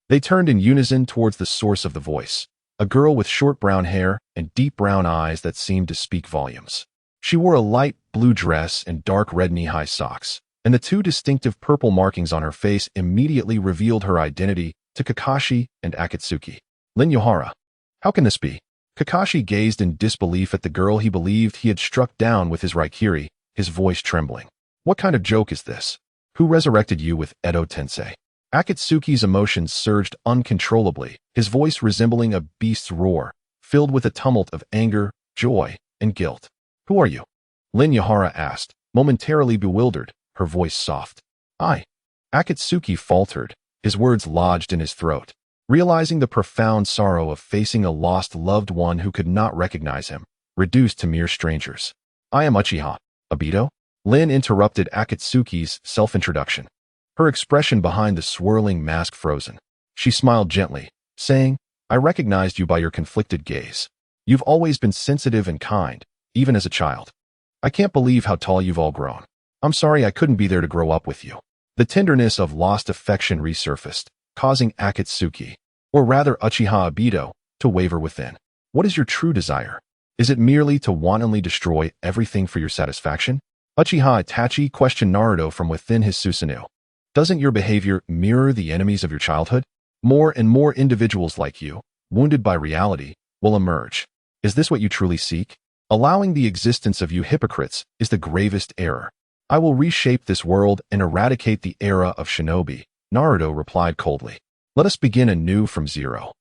They turned in unison towards the source of the voice, a girl with short brown hair and deep brown eyes that seemed to speak volumes. She wore a light blue dress and dark red knee-high socks, and the two distinctive purple markings on her face immediately revealed her identity to Kakashi and Akatsuki. "Lin Yohara. How can this be?" Kakashi gazed in disbelief at the girl he believed he had struck down with his Raikiri, his voice trembling. "What kind of joke is this? Who resurrected you with Edo Tensei?" Akatsuki's emotions surged uncontrollably, his voice resembling a beast's roar, filled with a tumult of anger, joy, and guilt. "Who are you?" Lin Yohara asked, momentarily bewildered, her voice soft. "I." Akatsuki faltered, his words lodged in his throat. Realizing the profound sorrow of facing a lost loved one who could not recognize him, reduced to mere strangers. "I am Uchiha Obito?" Lin interrupted Akatsuki's self-introduction, her expression behind the swirling mask frozen. She smiled gently, saying, "I recognized you by your conflicted gaze. You've always been sensitive and kind, even as a child. I can't believe how tall you've all grown. I'm sorry I couldn't be there to grow up with you." The tenderness of lost affection resurfaced, causing Akatsuki, or rather Uchiha Obito, to waver within. "What is your true desire? Is it merely to wantonly destroy everything for your satisfaction?" Uchiha Itachi questioned Naruto from within his Susanoo. "Doesn't your behavior mirror the enemies of your childhood? More and more individuals like you, wounded by reality, will emerge. Is this what you truly seek? Allowing the existence of you hypocrites is the gravest error. I will reshape this world and eradicate the era of shinobi," Naruto replied coldly. "Let us begin anew from zero."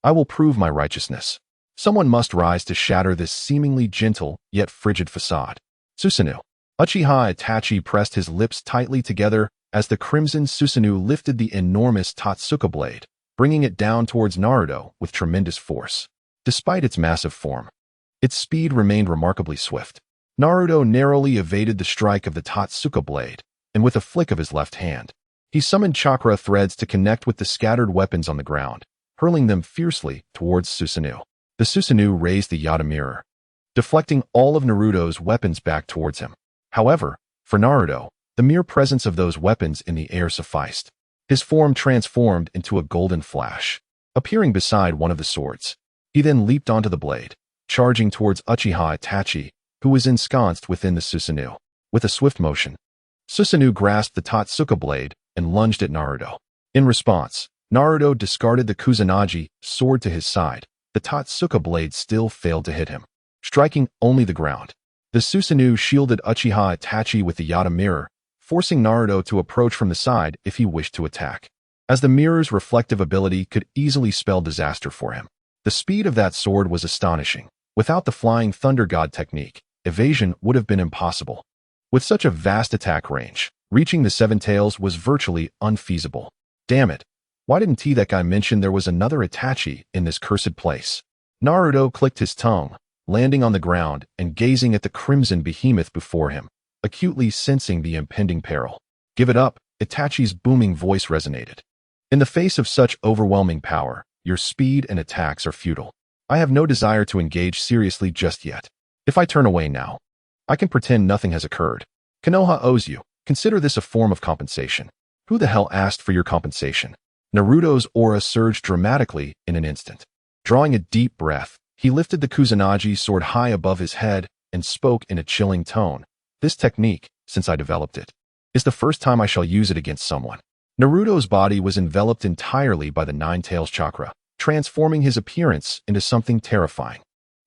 I will prove my righteousness. Someone must rise to shatter this seemingly gentle yet frigid facade. Susanoo. Uchiha Itachi pressed his lips tightly together as the crimson Susanoo lifted the enormous Totsuka blade, bringing it down towards Naruto with tremendous force. Despite its massive form, its speed remained remarkably swift. Naruto narrowly evaded the strike of the Totsuka blade, and with a flick of his left hand, he summoned chakra threads to connect with the scattered weapons on the ground, hurling them fiercely towards Susanoo. The Susanoo raised the Yata mirror, deflecting all of Naruto's weapons back towards him. However, for Naruto, the mere presence of those weapons in the air sufficed. His form transformed into a golden flash, appearing beside one of the swords. He then leaped onto the blade, charging towards Uchiha Itachi, who was ensconced within the Susanoo. With a swift motion, Susanoo grasped the Totsuka blade and lunged at Naruto. In response, Naruto discarded the Kusanagi sword to his side. The Totsuka blade still failed to hit him, striking only the ground. The Susanoo shielded Uchiha Itachi with the Yata mirror, forcing Naruto to approach from the side if he wished to attack, as the mirror's reflective ability could easily spell disaster for him. The speed of that sword was astonishing. Without the Flying Thunder God technique, evasion would have been impossible. With such a vast attack range, reaching the Seven Tails was virtually unfeasible. Damn it. Why didn't that guy mention there was another Itachi in this cursed place? Naruto clicked his tongue, landing on the ground and gazing at the crimson behemoth before him, acutely sensing the impending peril. Give it up, Itachi's booming voice resonated. In the face of such overwhelming power, your speed and attacks are futile. I have no desire to engage seriously just yet. If I turn away now, I can pretend nothing has occurred. Konoha owes you. Consider this a form of compensation. Who the hell asked for your compensation? Naruto's aura surged dramatically in an instant. Drawing a deep breath, he lifted the Kusanagi sword high above his head and spoke in a chilling tone. This technique, since I developed it, is the first time I shall use it against someone. Naruto's body was enveloped entirely by the Nine Tails chakra, transforming his appearance into something terrifying.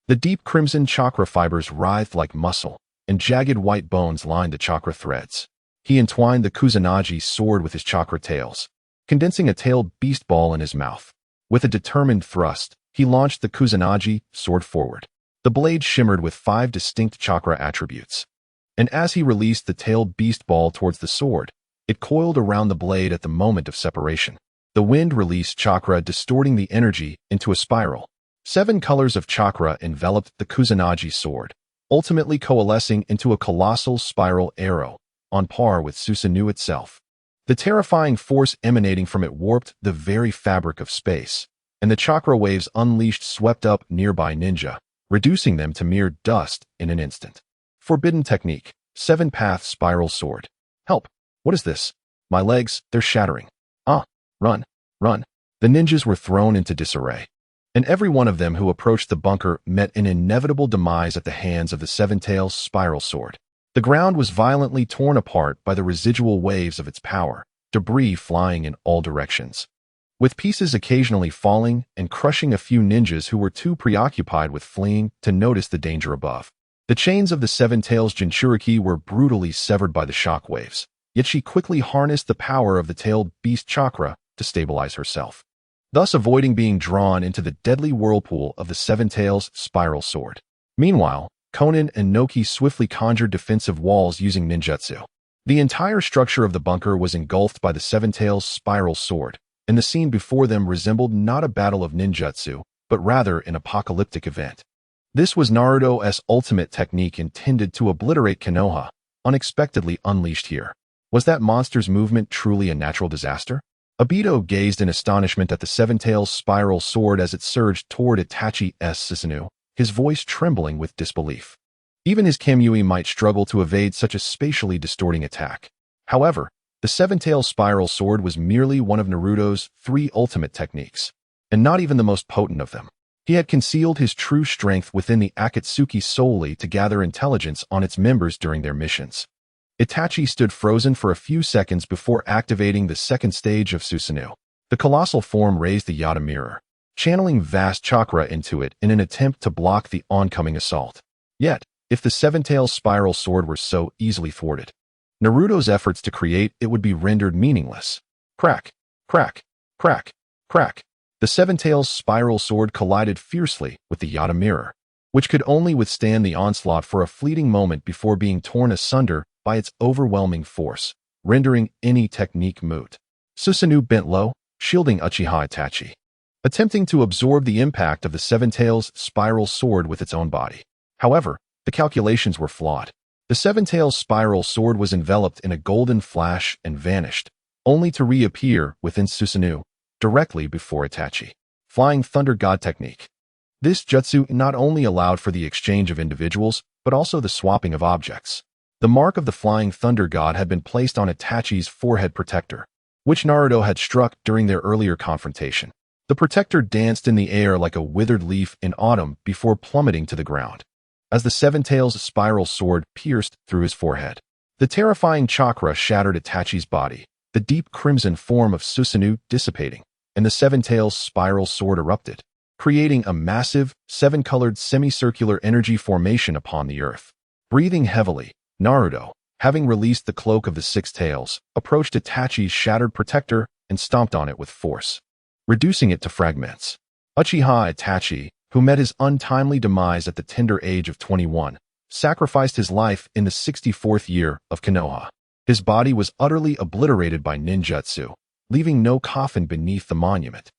The deep crimson chakra fibers writhed like muscle, and jagged white bones lined the chakra threads. He entwined the Kusanagi sword with his chakra tails, condensing a tailed beast ball in his mouth. With a determined thrust, he launched the Kusanagi sword forward. The blade shimmered with 5 distinct chakra attributes. And as he released the tailed beast ball towards the sword, it coiled around the blade at the moment of separation. The wind released chakra, distorting the energy into a spiral. 7 colors of chakra enveloped the Kusanagi sword, ultimately coalescing into a colossal spiral arrow, on par with Susanoo itself. The terrifying force emanating from it warped the very fabric of space, and the chakra waves unleashed swept up nearby ninja, reducing them to mere dust in an instant. Forbidden technique, 7-path spiral sword. Help! What is this? My legs, they're shattering. Run, run. The ninjas were thrown into disarray, and every one of them who approached the bunker met an inevitable demise at the hands of the Seven Tails spiral sword. The ground was violently torn apart by the residual waves of its power, debris flying in all directions, with pieces occasionally falling and crushing a few ninjas who were too preoccupied with fleeing to notice the danger above. The chains of the Seven Tails Jinchuriki were brutally severed by the shock waves, yet she quickly harnessed the power of the tailed beast chakra to stabilize herself, thus avoiding being drawn into the deadly whirlpool of the Seven Tails spiral sword. Meanwhile, Konan and Noki swiftly conjured defensive walls using ninjutsu. The entire structure of the bunker was engulfed by the Seven Tails spiral sword, and the scene before them resembled not a battle of ninjutsu, but rather an apocalyptic event. This was Naruto's ultimate technique intended to obliterate Konoha, unexpectedly unleashed here. Was that monster's movement truly a natural disaster? Obito gazed in astonishment at the Seven Tails spiral sword as it surged toward Itachi's Susanoo, his voice trembling with disbelief. Even his Kamui might struggle to evade such a spatially distorting attack. However, the Seven Tails spiral sword was merely one of Naruto's 3 ultimate techniques, and not even the most potent of them. He had concealed his true strength within the Akatsuki solely to gather intelligence on its members during their missions. Itachi stood frozen for a few seconds before activating the second stage of Susanoo. The colossal form raised the Yata mirror, channeling vast chakra into it in an attempt to block the oncoming assault. Yet, if the Seven Tails spiral sword were so easily thwarted, Naruto's efforts to create it would be rendered meaningless. Crack, crack, crack, crack. The Seven Tails spiral sword collided fiercely with the Yata mirror, which could only withstand the onslaught for a fleeting moment before being torn asunder by its overwhelming force, rendering any technique moot. Susanoo bent low, shielding Uchiha Itachi, attempting to absorb the impact of the Seven Tails spiral sword with its own body. However, the calculations were flawed. The Seven Tails spiral sword was enveloped in a golden flash and vanished, only to reappear within Susanoo, directly before Itachi. Flying Thunder God Technique. This jutsu not only allowed for the exchange of individuals, but also the swapping of objects. The mark of the Flying Thunder God had been placed on Itachi's forehead protector, which Naruto had struck during their earlier confrontation. The protector danced in the air like a withered leaf in autumn before plummeting to the ground, as the Seven Tails spiral sword pierced through his forehead. The terrifying chakra shattered Itachi's body, the deep crimson form of Susanoo dissipating, and the Seven Tails spiral sword erupted, creating a massive, seven-colored semicircular energy formation upon the earth. Breathing heavily, Naruto, having released the cloak of the Six Tails, approached Itachi's shattered protector and stomped on it with force, reducing it to fragments. Uchiha Itachi, who met his untimely demise at the tender age of 21, sacrificed his life in the 64th year of Konoha. His body was utterly obliterated by ninjutsu, leaving no coffin beneath the monument.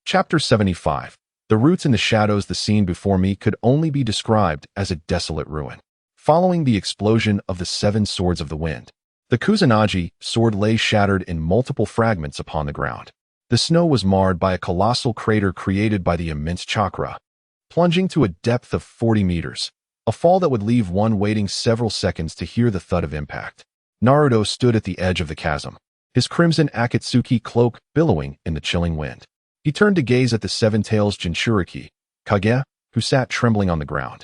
Chapter 75. The roots in the shadows. The scene before me could only be described as a desolate ruin. Following the explosion of the Seven Swords of the Wind, the Kusanagi sword lay shattered in multiple fragments upon the ground. The snow was marred by a colossal crater created by the immense chakra, plunging to a depth of 40 meters, a fall that would leave one waiting several seconds to hear the thud of impact. Naruto stood at the edge of the chasm, his crimson Akatsuki cloak billowing in the chilling wind. He turned to gaze at the Seven Tails Jinchuriki, Kage, who sat trembling on the ground,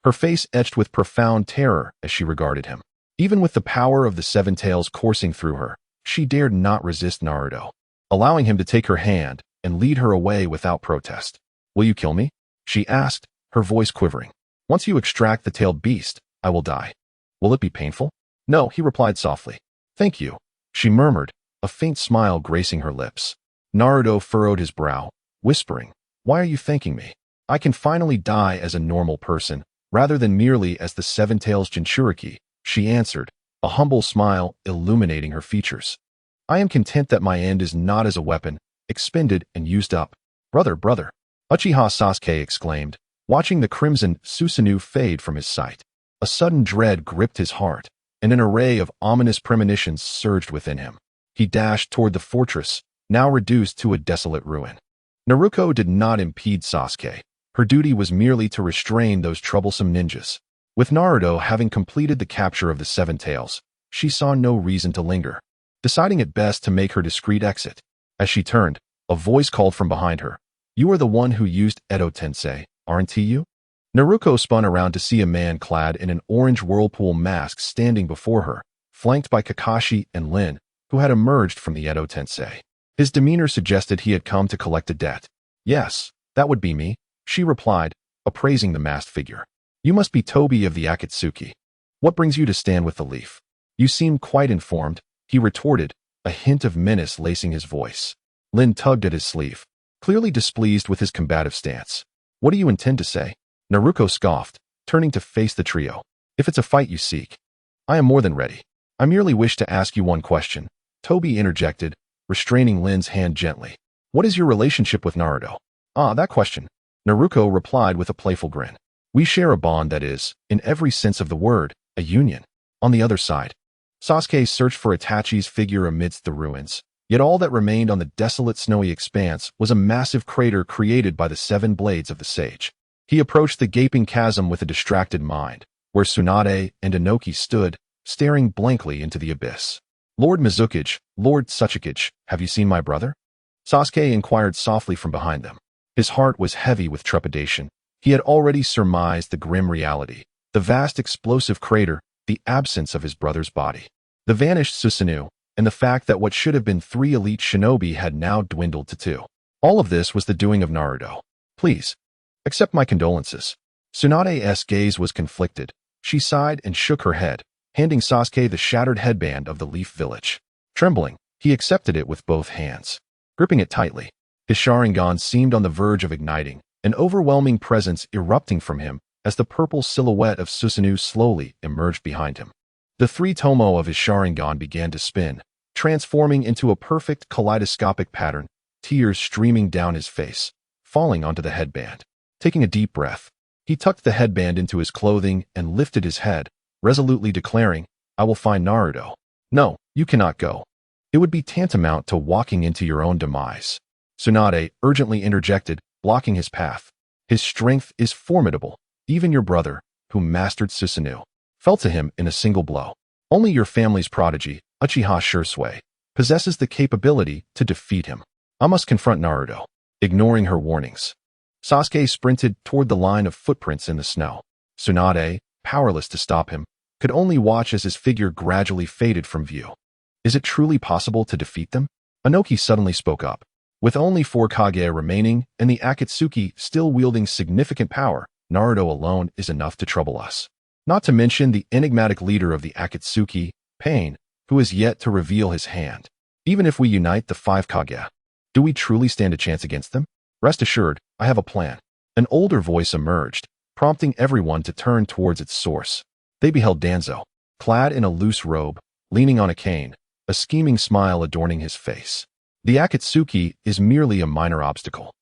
her face etched with profound terror as she regarded him. Even with the power of the Seven Tails coursing through her, she dared not resist Naruto, allowing him to take her hand and lead her away without protest. "Will you kill me?" she asked, her voice quivering. "Once you extract the tailed beast, I will die. Will it be painful?" "No," he replied softly. "Thank you," she murmured, a faint smile gracing her lips. Naruto furrowed his brow, whispering, "Why are you thanking me? I can finally die as a normal person, rather than merely as the Seven Tails Jinchuriki," she answered, a humble smile illuminating her features. "I am content that my end is not as a weapon, expended and used up." Brother, Uchiha Sasuke exclaimed, watching the crimson Susanoo fade from his sight. A sudden dread gripped his heart, and an array of ominous premonitions surged within him. He dashed toward the fortress, now reduced to a desolate ruin. Naruto did not impede Sasuke. Her duty was merely to restrain those troublesome ninjas. With Naruto having completed the capture of the Seven Tails, she saw no reason to linger, deciding it best to make her discreet exit. As she turned, a voice called from behind her, "You are the one who used Edo Tensei, aren't you?" Naruto spun around to see a man clad in an orange whirlpool mask standing before her, flanked by Kakashi and Lin, who had emerged from the Edo Tensei. His demeanor suggested he had come to collect a debt. "Yes, that would be me," she replied, appraising the masked figure. "You must be Tobi of the Akatsuki. What brings you to stand with the leaf?" "You seem quite informed," he retorted, a hint of menace lacing his voice. Lin tugged at his sleeve, clearly displeased with his combative stance. "What do you intend to say?" Naruto scoffed, turning to face the trio. "If it's a fight you seek, I am more than ready. I merely wish to ask you one question," Tobi interjected, restraining Lin's hand gently. "What is your relationship with Naruto?" "Ah, that question," Naruto replied with a playful grin. "We share a bond that is, in every sense of the word, a union." On the other side, Sasuke searched for Itachi's figure amidst the ruins, yet all that remained on the desolate snowy expanse was a massive crater created by the seven blades of the sage. He approached the gaping chasm with a distracted mind, where Tsunade and Inoki stood, staring blankly into the abyss. "Lord Mizuki, Lord Tsuchikage, have you seen my brother?" Sasuke inquired softly from behind them. His heart was heavy with trepidation. He had already surmised the grim reality, the vast explosive crater, the absence of his brother's body, the vanished Susanoo, and the fact that what should have been 3 elite shinobi had now dwindled to 2. All of this was the doing of Naruto. "Please, accept my condolences." Tsunade's gaze was conflicted. She sighed and shook her head, handing Sasuke the shattered headband of the Leaf Village. Trembling, he accepted it with both hands. Gripping it tightly, His Sharingan seemed on the verge of igniting, an overwhelming presence erupting from him as the purple silhouette of Susanoo slowly emerged behind him. The three tomo of his Sharingan began to spin, transforming into a perfect kaleidoscopic pattern, tears streaming down his face, falling onto the headband. Taking a deep breath, he tucked the headband into his clothing and lifted his head, resolutely declaring, "I will find Naruto." "No, you cannot go. It would be tantamount to walking into your own demise," Tsunade urgently interjected, blocking his path. "His strength is formidable. Even your brother, who mastered Susanoo, fell to him in a single blow. Only your family's prodigy, Uchiha Shursui, possesses the capability to defeat him. I must confront Naruto." Ignoring her warnings, Sasuke sprinted toward the line of footprints in the snow. Tsunade, powerless to stop him, could only watch as his figure gradually faded from view. "Is it truly possible to defeat them?" Inoki suddenly spoke up. "With only 4 Kage remaining and the Akatsuki still wielding significant power, Naruto alone is enough to trouble us. Not to mention the enigmatic leader of the Akatsuki, Pain, who is yet to reveal his hand. Even if we unite the 5 Kage, do we truly stand a chance against them? Rest assured, I have a plan." An older voice emerged, prompting everyone to turn towards its source. They beheld Danzo, clad in a loose robe, leaning on a cane, a scheming smile adorning his face. "The Akatsuki is merely a minor obstacle.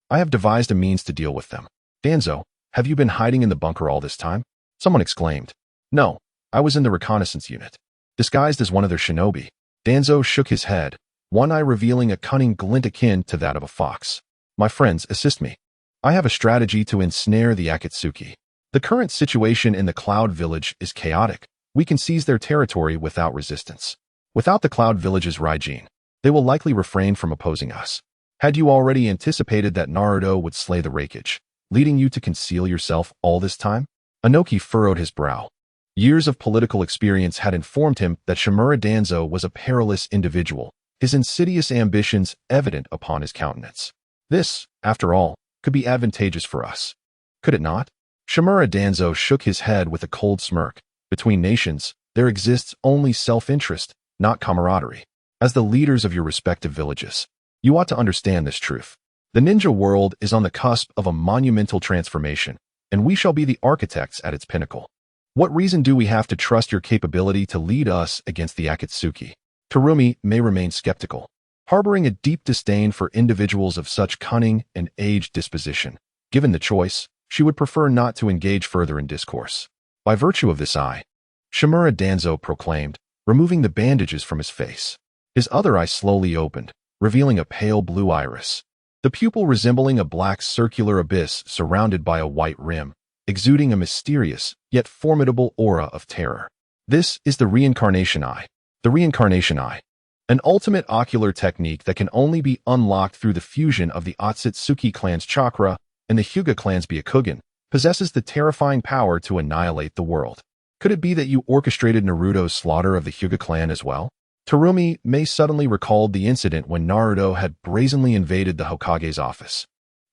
I have devised a means to deal with them." "Danzo, have you been hiding in the bunker all this time?" someone exclaimed. "No, I was in the reconnaissance unit, disguised as one of their shinobi." Danzo shook his head, one eye revealing a cunning glint akin to that of a fox. "My friends, assist me. I have a strategy to ensnare the Akatsuki. The current situation in the Cloud Village is chaotic. We can seize their territory without resistance. Without the Cloud Village's Raijin, they will likely refrain from opposing us. Had you already anticipated that Naruto would slay the Raikage, leading you to conceal yourself all this time?" Inoki furrowed his brow. Years of political experience had informed him that Shimura Danzo was a perilous individual, his insidious ambitions evident upon his countenance. "This, after all, could be advantageous for us. Could it not?" Shimura Danzo shook his head with a cold smirk. "Between nations, there exists only self-interest, not camaraderie. As the leaders of your respective villages, you ought to understand this truth. The ninja world is on the cusp of a monumental transformation, and we shall be the architects at its pinnacle. What reason do we have to trust your capability to lead us against the Akatsuki?" Terumi may remain skeptical, harboring a deep disdain for individuals of such cunning and aged disposition. Given the choice, she would prefer not to engage further in discourse. "By virtue of this eye," Shimura Danzo proclaimed, removing the bandages from his face. His other eye slowly opened, revealing a pale blue iris, the pupil resembling a black circular abyss surrounded by a white rim, exuding a mysterious yet formidable aura of terror. "This is the Reincarnation Eye." The Reincarnation Eye, an ultimate ocular technique that can only be unlocked through the fusion of the Otsutsuki clan's chakra and the Hyuga clan's Byakugan, possesses the terrifying power to annihilate the world. Could it be that you orchestrated Naruto's slaughter of the Hyuga clan as well? Terumi may suddenly recalled the incident when Naruto had brazenly invaded the Hokage's office,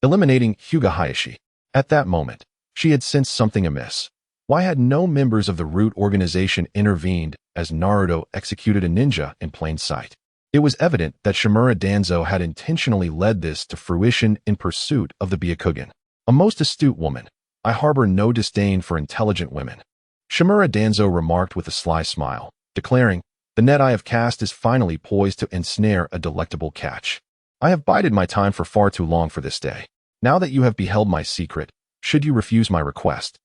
eliminating Hyuga Hayashi. At that moment, she had sensed something amiss. Why had no members of the Root organization intervened as Naruto executed a ninja in plain sight? It was evident that Shimura Danzo had intentionally led this to fruition in pursuit of the Byakugan. "A most astute woman. I harbor no disdain for intelligent women," Shimura Danzo remarked with a sly smile, declaring, "The net I have cast is finally poised to ensnare a delectable catch. I have bided my time for far too long for this day. Now that you have beheld my secret, should you refuse my request,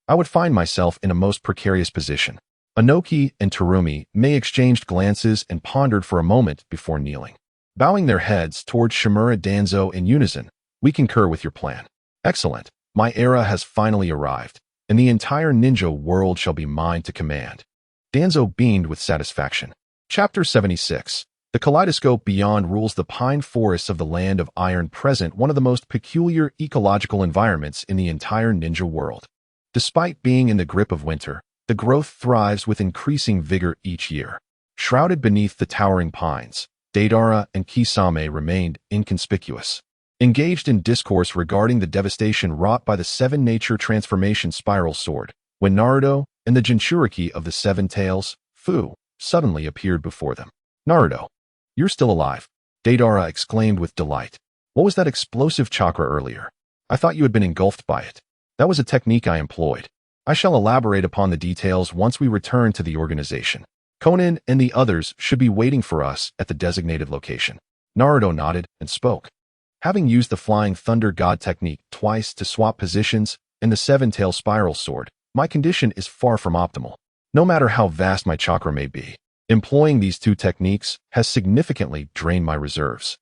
I would find myself in a most precarious position." Inoki and Terumi may exchanged glances and pondered for a moment before kneeling. Bowing their heads towards Shimura Danzo in unison, "We concur with your plan. Excellent. My era has finally arrived, and the entire ninja world shall be mine to command." Danzo beamed with satisfaction. Chapter 76. The kaleidoscope beyond rules the pine forests of the land of iron, present one of the most peculiar ecological environments in the entire ninja world. Despite being in the grip of winter, the growth thrives with increasing vigor each year. Shrouded beneath the towering pines, Deidara and Kisame remained inconspicuous, engaged in discourse regarding the devastation wrought by the seven nature transformation spiral sword, when Naruto and the Jinchuriki of the Seven Tails, Fu, suddenly appeared before them. "Naruto, you're still alive," Deidara exclaimed with delight. What was that explosive chakra earlier? I thought you had been engulfed by it. That was a technique I employed. I shall elaborate upon the details once we return to the organization. Konan and the others should be waiting for us at the designated location. Naruto nodded and spoke. Having used the Flying Thunder God technique twice to swap positions and the seven-tail spiral sword, my condition is far from optimal. No matter how vast my chakra may be, employing these two techniques has significantly drained my reserves.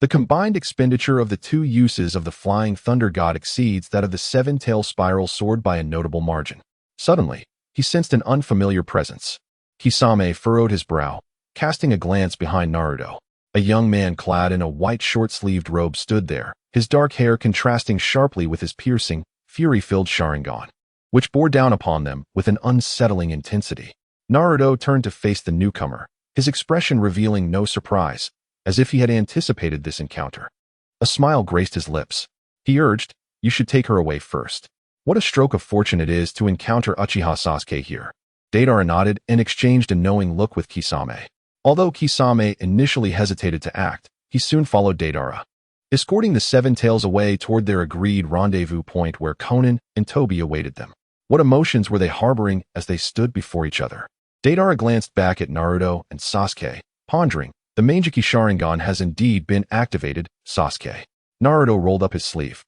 The combined expenditure of the two uses of the Flying Thunder God exceeds that of the seven-tail spiral sword by a notable margin. Suddenly, he sensed an unfamiliar presence. Kisame furrowed his brow, casting a glance behind Naruto. A young man clad in a white short-sleeved robe stood there, his dark hair contrasting sharply with his piercing, fury-filled Sharingan, which bore down upon them with an unsettling intensity. Naruto turned to face the newcomer, his expression revealing no surprise, as if he had anticipated this encounter. A smile graced his lips. He urged, "You should take her away first. What a stroke of fortune it is to encounter Uchiha Sasuke here." Deidara nodded and exchanged a knowing look with Kisame. Although Kisame initially hesitated to act, he soon followed Deidara, escorting the Seven Tails away toward their agreed rendezvous point where Konan and Tobi awaited them. What emotions were they harboring as they stood before each other? Deidara glanced back at Naruto and Sasuke, pondering, "The Mizuki Sharingan has indeed been activated, Sasuke." Naruto rolled up his sleeve,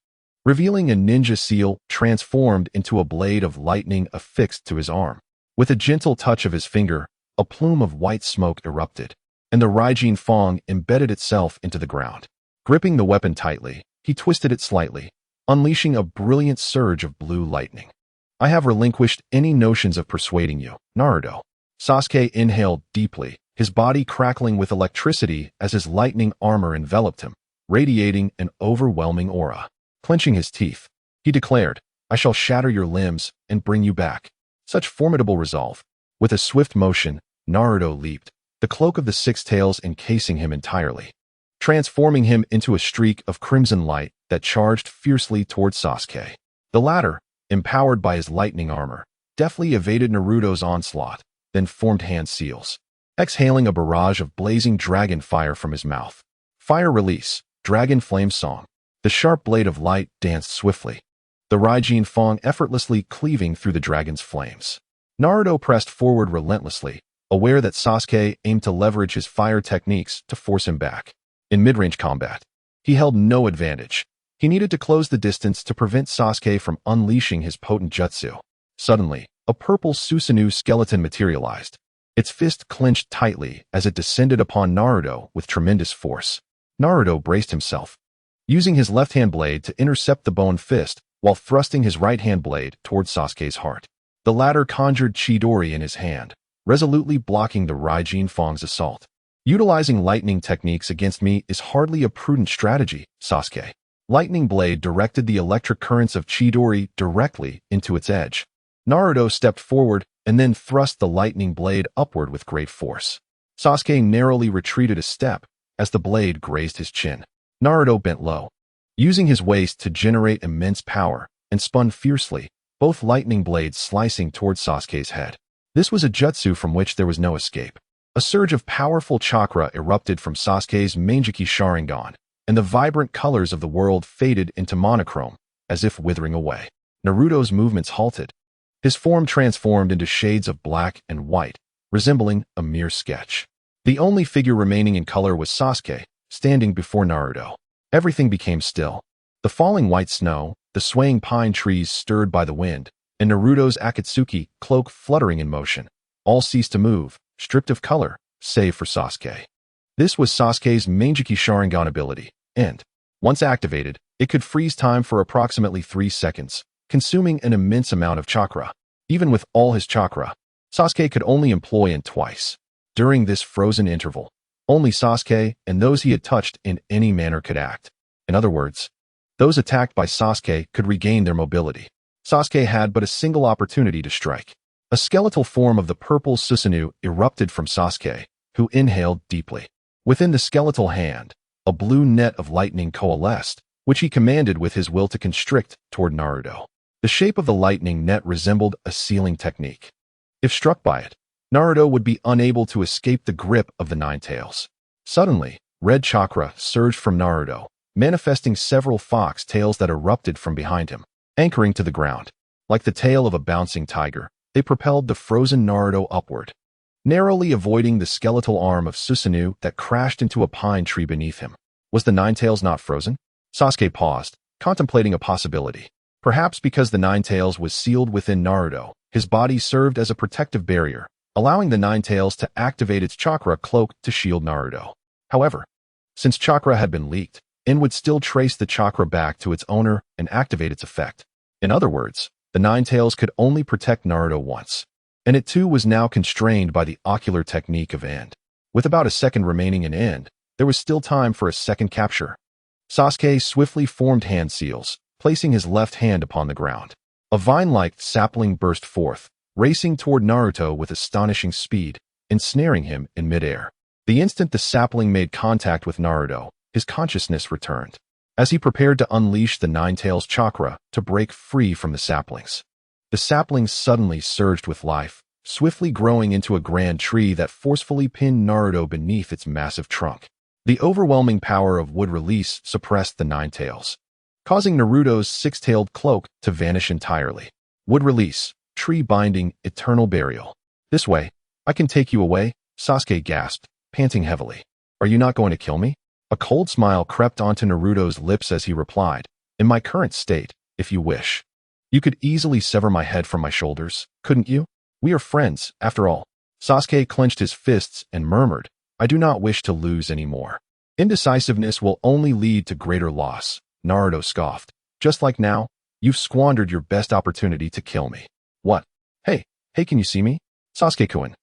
revealing a ninja seal transformed into a blade of lightning affixed to his arm. With a gentle touch of his finger, a plume of white smoke erupted, and the Raijin Fong embedded itself into the ground. Gripping the weapon tightly, he twisted it slightly, unleashing a brilliant surge of blue lightning. "I have relinquished any notions of persuading you, Naruto." Sasuke inhaled deeply, his body crackling with electricity as his lightning armor enveloped him, radiating an overwhelming aura. Clenching his teeth, he declared, "I shall shatter your limbs and bring you back." Such formidable resolve. With a swift motion, Naruto leaped, the cloak of the Six Tails encasing him entirely, transforming him into a streak of crimson light that charged fiercely toward Sasuke. The latter, empowered by his lightning armor, deftly evaded Naruto's onslaught, then formed hand seals, exhaling a barrage of blazing dragon fire from his mouth. Fire release, dragon flame song. The sharp blade of light danced swiftly, the Raijin Fong effortlessly cleaving through the dragon's flames. Naruto pressed forward relentlessly, aware that Sasuke aimed to leverage his fire techniques to force him back. In mid-range combat, he held no advantage. He needed to close the distance to prevent Sasuke from unleashing his potent jutsu. Suddenly, a purple Susanoo skeleton materialized. Its fist clenched tightly as it descended upon Naruto with tremendous force. Naruto braced himself, using his left-hand blade to intercept the bone fist while thrusting his right-hand blade toward Sasuke's heart. The latter conjured Chidori in his hand, resolutely blocking the Raijin Fong's assault. "Utilizing lightning techniques against me is hardly a prudent strategy, Sasuke." Lightning blade directed the electric currents of Chidori directly into its edge. Naruto stepped forward and then thrust the lightning blade upward with great force. Sasuke narrowly retreated a step as the blade grazed his chin. Naruto bent low, using his waist to generate immense power, and spun fiercely, both lightning blades slicing toward Sasuke's head. This was a jutsu from which there was no escape. A surge of powerful chakra erupted from Sasuke's Mizuki Sharingan, and the vibrant colors of the world faded into monochrome, as if withering away. Naruto's movements halted. His form transformed into shades of black and white, resembling a mere sketch. The only figure remaining in color was Sasuke, standing before Naruto. Everything became still. The falling white snow, the swaying pine trees stirred by the wind, and Naruto's Akatsuki cloak fluttering in motion, all ceased to move, stripped of color, save for Sasuke. This was Sasuke's Mizuki Sharingan ability, and, once activated, it could freeze time for approximately 3 seconds, consuming an immense amount of chakra. Even with all his chakra, Sasuke could only employ it twice. During this frozen interval, only Sasuke and those he had touched in any manner could act. In other words, those attacked by Sasuke could regain their mobility. Sasuke had but a single opportunity to strike. A skeletal form of the purple Susanoo erupted from Sasuke, who inhaled deeply. Within the skeletal hand, a blue net of lightning coalesced, which he commanded with his will to constrict toward Naruto. The shape of the lightning net resembled a sealing technique. If struck by it, Naruto would be unable to escape the grip of the Nine Tails. Suddenly, red chakra surged from Naruto, manifesting several fox tails that erupted from behind him, anchoring to the ground. Like the tail of a bouncing tiger, they propelled the frozen Naruto upward, narrowly avoiding the skeletal arm of Susanoo that crashed into a pine tree beneath him. Was the Nine Tails not frozen? Sasuke paused, contemplating a possibility. Perhaps because the Nine Tails was sealed within Naruto, his body served as a protective barrier, allowing the Nine Tails to activate its chakra cloak to shield Naruto. However, since chakra had been leaked, In would still trace the chakra back to its owner and activate its effect. In other words, the Nine Tails could only protect Naruto once, and it too was now constrained by the ocular technique of End. With about a second remaining in End, there was still time for a second capture. Sasuke swiftly formed hand seals, placing his left hand upon the ground. A vine-like sapling burst forth, racing toward Naruto with astonishing speed, ensnaring him in midair. The instant the sapling made contact with Naruto, his consciousness returned, as he prepared to unleash the Nine Tails chakra to break free from the saplings. The saplings suddenly surged with life, swiftly growing into a grand tree that forcefully pinned Naruto beneath its massive trunk. The overwhelming power of wood release suppressed the Nine Tails, causing Naruto's six-tailed cloak to vanish entirely. Wood release, tree binding, eternal burial. This way, I can take you away, Sasuke gasped, panting heavily. Are you not going to kill me? A cold smile crept onto Naruto's lips as he replied, in my current state, if you wish. You could easily sever my head from my shoulders, couldn't you? We are friends, after all. Sasuke clenched his fists and murmured, I do not wish to lose any more. Indecisiveness will only lead to greater loss, Naruto scoffed. Just like now, you've squandered your best opportunity to kill me. What? Hey, can you see me? Sasuke-kun.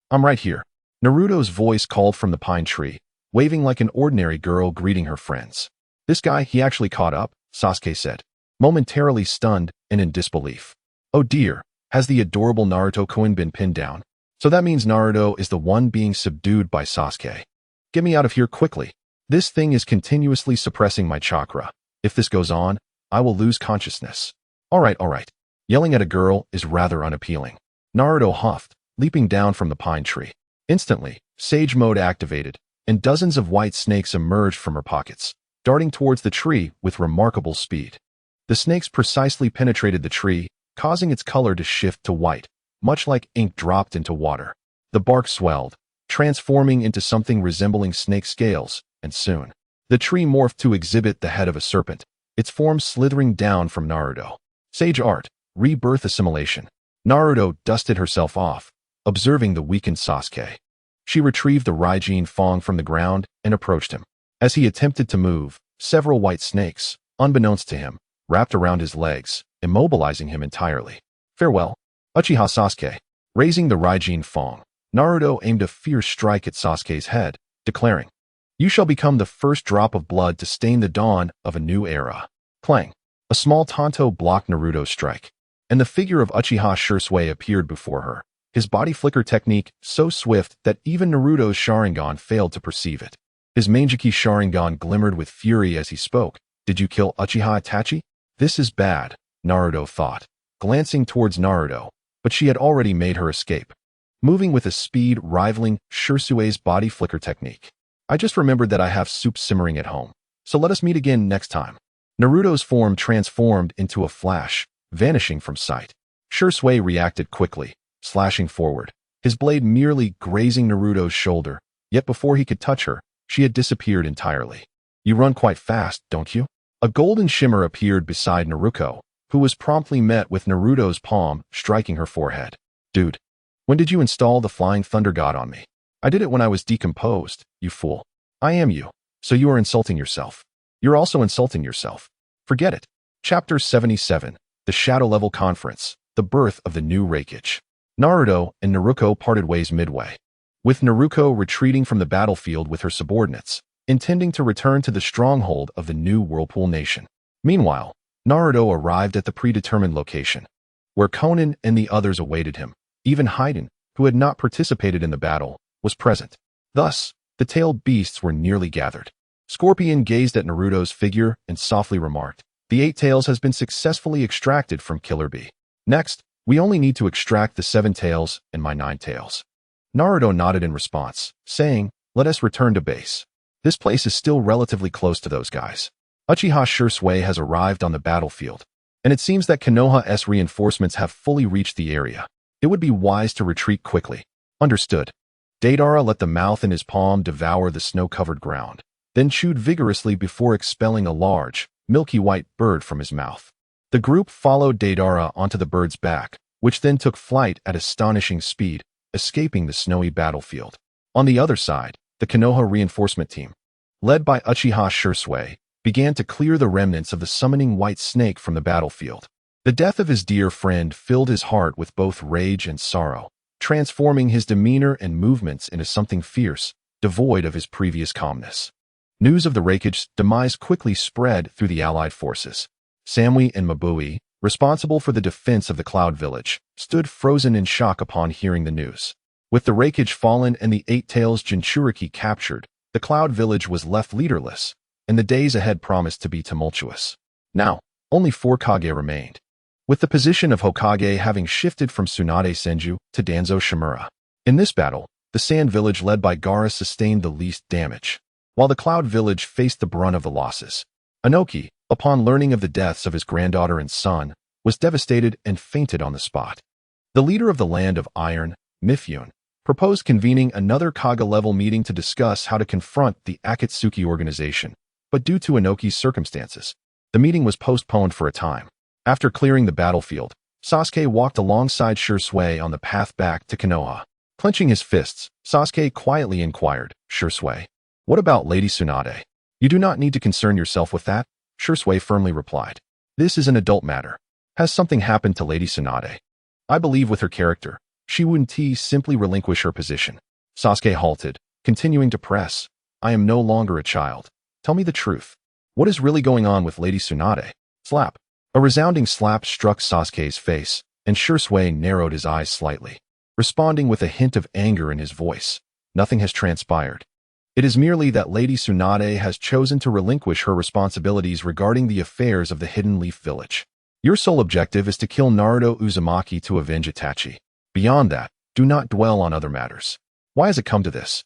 I'm right here. Naruto's voice called from the pine tree, waving like an ordinary girl greeting her friends. This guy, he actually caught up, Sasuke said, momentarily stunned and in disbelief. Oh dear, has the adorable Naruto-kun been pinned down? So that means Naruto is the one being subdued by Sasuke. Get me out of here quickly. This thing is continuously suppressing my chakra. If this goes on, I will lose consciousness. All right. Yelling at a girl is rather unappealing. Naruto huffed, leaping down from the pine tree. Instantly, Sage Mode activated, and dozens of white snakes emerged from her pockets, darting towards the tree with remarkable speed. The snakes precisely penetrated the tree, causing its color to shift to white, much like ink dropped into water. The bark swelled, transforming into something resembling snake scales, and soon, the tree morphed to exhibit the head of a serpent, its form slithering down from Naruto. Sage Art, Rebirth Assimilation. Naruto dusted herself off, observing the weakened Sasuke. She retrieved the Raijin Fong from the ground and approached him. As he attempted to move, several white snakes, unbeknownst to him, wrapped around his legs, immobilizing him entirely. Farewell, Uchiha Sasuke. Raising the Raijin Fong, Naruto aimed a fierce strike at Sasuke's head, declaring, You shall become the first drop of blood to stain the dawn of a new era. Clang. A small tanto blocked Naruto's strike, and the figure of Uchiha Shursui appeared before her, his body flicker technique so swift that even Naruto's Sharingan failed to perceive it. His Manjiki Sharingan glimmered with fury as he spoke. Did you kill Uchiha Itachi? This is bad, Naruto thought, glancing towards Naruto, but she had already made her escape, moving with a speed rivaling Shursui's body flicker technique. I just remembered that I have soup simmering at home, so let us meet again next time. Naruto's form transformed into a flash, vanishing from sight. Shursui reacted quickly, slashing forward, his blade merely grazing Naruto's shoulder, yet before he could touch her, she had disappeared entirely. You run quite fast, don't you? A golden shimmer appeared beside Naruto, who was promptly met with Naruto's palm striking her forehead. Dude, when did you install the Flying Thunder God on me? I did it when I was decomposed, you fool. I am you, so you are insulting yourself. You're also insulting yourself. Forget it. Chapter 77, The Shadow Level Conference, The Birth of the New Raikage. Naruto and Naruto parted ways midway, with Naruto retreating from the battlefield with her subordinates, intending to return to the stronghold of the new Whirlpool Nation. Meanwhile, Naruto arrived at the predetermined location, where Konan and the others awaited him. Even Haiden, who had not participated in the battle, was present. Thus, the tailed beasts were nearly gathered. Scorpion gazed at Naruto's figure and softly remarked, The 8 tails has been successfully extracted from Killer Bee. Next, we only need to extract the 7 tails and my 9 tails. Naruto nodded in response, saying, Let us return to base. This place is still relatively close to those guys. Uchiha Shursui has arrived on the battlefield, and it seems that Konoha's reinforcements have fully reached the area. It would be wise to retreat quickly. Understood. Deidara let the mouth in his palm devour the snow-covered ground, then chewed vigorously before expelling a large, milky white bird from his mouth. The group followed Deidara onto the bird's back, which then took flight at astonishing speed, escaping the snowy battlefield. On the other side, the Konoha reinforcement team, led by Uchiha Shursui, began to clear the remnants of the summoning white snake from the battlefield. The death of his dear friend filled his heart with both rage and sorrow, transforming his demeanor and movements into something fierce, devoid of his previous calmness. News of the Raikage's demise quickly spread through the allied forces. Samui and Mabui, responsible for the defense of the Cloud Village, stood frozen in shock upon hearing the news. With the Raikage fallen and the Eight Tails Jinchuriki captured, the Cloud Village was left leaderless, and the days ahead promised to be tumultuous. Now, only 4 Kage remained, with the position of Hokage having shifted from Tsunade Senju to Danzo Shimura. In this battle, the Sand Village led by Gaara sustained the least damage, while the Cloud Village faced the brunt of the losses. Inoki, upon learning of the deaths of his granddaughter and son, was devastated and fainted on the spot. The leader of the Land of Iron, Mifune, proposed convening another Kage-level meeting to discuss how to confront the Akatsuki organization, but due to Inoki's circumstances, the meeting was postponed for a time. After clearing the battlefield, Sasuke walked alongside Shursui on the path back to Konoha. Clenching his fists, Sasuke quietly inquired, "Shursui, what about Lady Tsunade?" "You do not need to concern yourself with that," Shursui firmly replied. "This is an adult matter. Has something happened to Lady Tsunade? I believe with her character, she wouldn't simply relinquish her position." Sasuke halted, continuing to press. "I am no longer a child. Tell me the truth. What is really going on with Lady Tsunade?" Slap. A resounding slap struck Sasuke's face, and Shursui narrowed his eyes slightly, responding with a hint of anger in his voice. "Nothing has transpired. It is merely that Lady Tsunade has chosen to relinquish her responsibilities regarding the affairs of the Hidden Leaf Village. Your sole objective is to kill Naruto Uzumaki to avenge Itachi. Beyond that, do not dwell on other matters. Why has it come to this?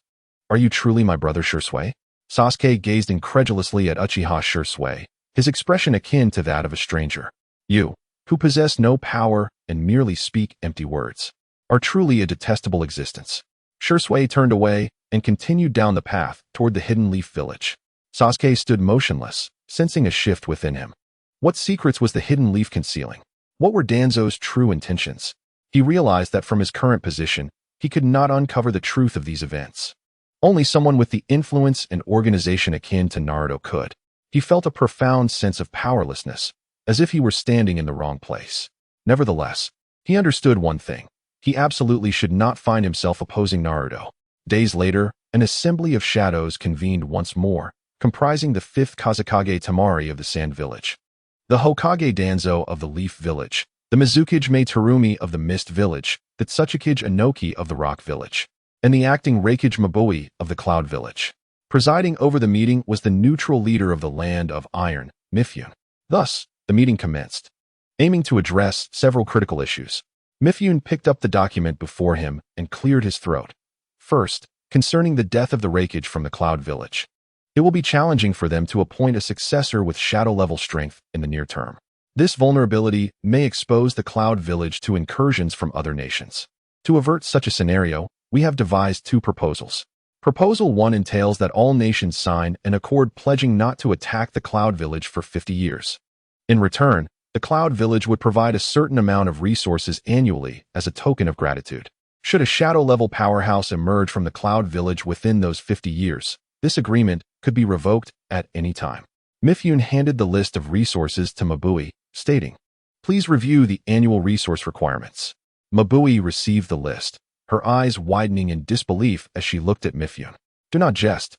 Are you truly my brother Shursui?" Sasuke gazed incredulously at Uchiha Shursui, his expression akin to that of a stranger. "You, who possess no power and merely speak empty words, are truly a detestable existence." Shursui turned away and continued down the path toward the Hidden Leaf Village. Sasuke stood motionless, sensing a shift within him. What secrets was the Hidden Leaf concealing? What were Danzo's true intentions? He realized that from his current position, he could not uncover the truth of these events. Only someone with the influence and organization akin to Naruto could. He felt a profound sense of powerlessness, as if he were standing in the wrong place. Nevertheless, he understood one thing. He absolutely should not find himself opposing Naruto. Days later, an assembly of shadows convened once more, comprising the 5th Kazekage Tamari of the Sand Village, the Hokage Danzo of the Leaf Village, the Mizuki Terumi of the Mist Village, the Tsuchikage Inoki of the Rock Village, and the acting Raikage Mabui of the Cloud Village. Presiding over the meeting was the neutral leader of the Land of Iron, Mifune. Thus, the meeting commenced. Aiming to address several critical issues, Mifune picked up the document before him and cleared his throat. First, concerning the death of the Raikage from the Cloud Village. It will be challenging for them to appoint a successor with shadow-level strength in the near term. This vulnerability may expose the Cloud Village to incursions from other nations. To avert such a scenario, we have devised 2 proposals. Proposal 1 entails that all nations sign an accord pledging not to attack the Cloud Village for 50 years. In return, the Cloud Village would provide a certain amount of resources annually as a token of gratitude. Should a shadow-level powerhouse emerge from the Cloud Village within those 50 years, this agreement could be revoked at any time. Mifune handed the list of resources to Mabui, stating, "Please review the annual resource requirements." Mabui received the list, her eyes widening in disbelief as she looked at Mifune. "Do not jest.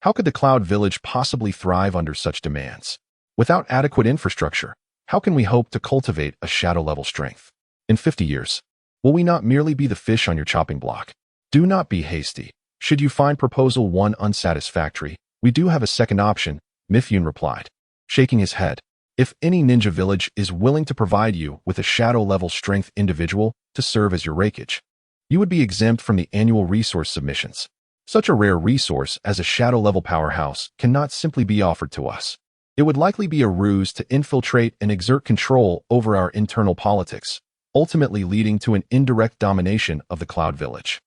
How could the Cloud Village possibly thrive under such demands? Without adequate infrastructure, how can we hope to cultivate a shadow-level strength? In 50 years, will we not merely be the fish on your chopping block? Do not be hasty. Should you find Proposal 1 unsatisfactory, we do have a second option," Mifune replied, shaking his head. "If any ninja village is willing to provide you with a shadow-level strength individual to serve as your Raikage, you would be exempt from the annual resource submissions. Such a rare resource as a shadow-level powerhouse cannot simply be offered to us. It would likely be a ruse to infiltrate and exert control over our internal politics, ultimately leading to an indirect domination of the Cloud Village.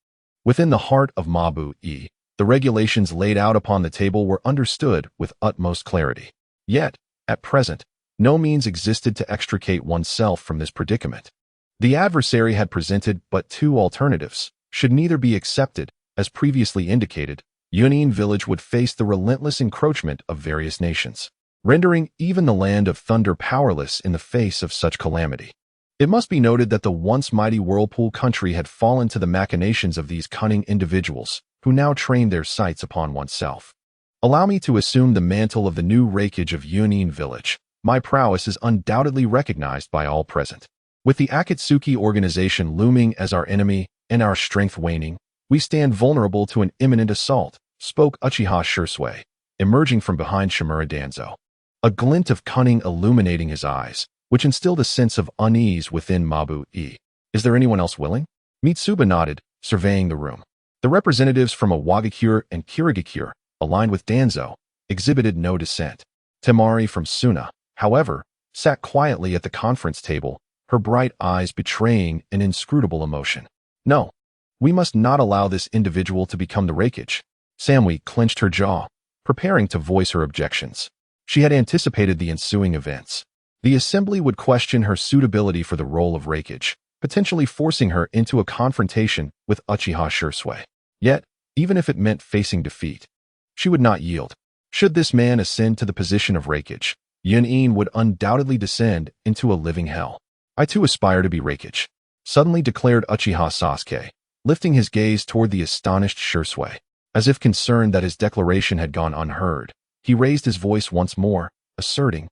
Within the heart of Mabu-e, the regulations laid out upon the table were understood with utmost clarity. Yet, at present, no means existed to extricate oneself from this predicament. The adversary had presented but two alternatives. Should neither be accepted, as previously indicated, Chunin village would face the relentless encroachment of various nations, rendering even the Land of Thunder powerless in the face of such calamity. It must be noted that the once mighty Whirlpool country had fallen to the machinations of these cunning individuals, who now trained their sights upon oneself. Allow me to assume the mantle of the new Raikage of Chunin village. My prowess is undoubtedly recognized by all present. With the Akatsuki organization looming as our enemy and our strength waning, we stand vulnerable to an imminent assault, spoke Uchiha Shursui, emerging from behind Shimura Danzo. A glint of cunning illuminating his eyes, which instilled a sense of unease within Mabu-e. Is there anyone else willing? Mitsuba nodded, surveying the room. The representatives from Awagakure and Kirigakure, aligned with Danzo, exhibited no dissent. Temari from Suna, however, sat quietly at the conference table, her bright eyes betraying an inscrutable emotion. No, we must not allow this individual to become the Raikage. Samui clenched her jaw, preparing to voice her objections. She had anticipated the ensuing events. The assembly would question her suitability for the role of Raikage, potentially forcing her into a confrontation with Uchiha Shursui. Yet, even if it meant facing defeat, she would not yield. Should this man ascend to the position of Raikage, Chunin would undoubtedly descend into a living hell. I too aspire to be Raikage, suddenly declared Uchiha Sasuke, lifting his gaze toward the astonished Shursui. As if concerned that his declaration had gone unheard, he raised his voice once more, asserting,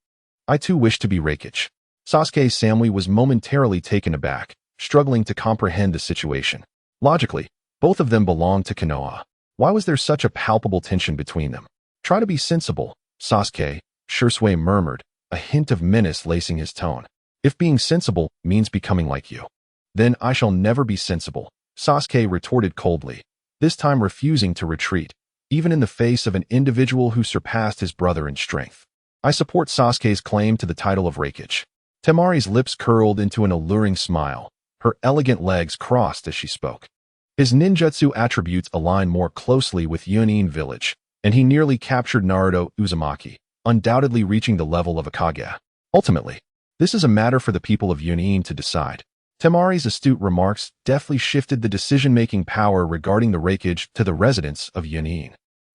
I too wish to be Raikage. Sasuke Samui was momentarily taken aback, struggling to comprehend the situation. Logically, both of them belonged to Konoha. Why was there such a palpable tension between them? Try to be sensible, Sasuke, Shursui murmured, a hint of menace lacing his tone. If being sensible means becoming like you, then I shall never be sensible, Sasuke retorted coldly, this time refusing to retreat, even in the face of an individual who surpassed his brother in strength. I support Sasuke's claim to the title of Raikage. Temari's lips curled into an alluring smile, her elegant legs crossed as she spoke. His ninjutsu attributes align more closely with Chunin village, and he nearly captured Naruto Uzumaki, undoubtedly reaching the level of a Kage. Ultimately, this is a matter for the people of Chunin to decide. Temari's astute remarks deftly shifted the decision-making power regarding the Raikage to the residents of Chunin.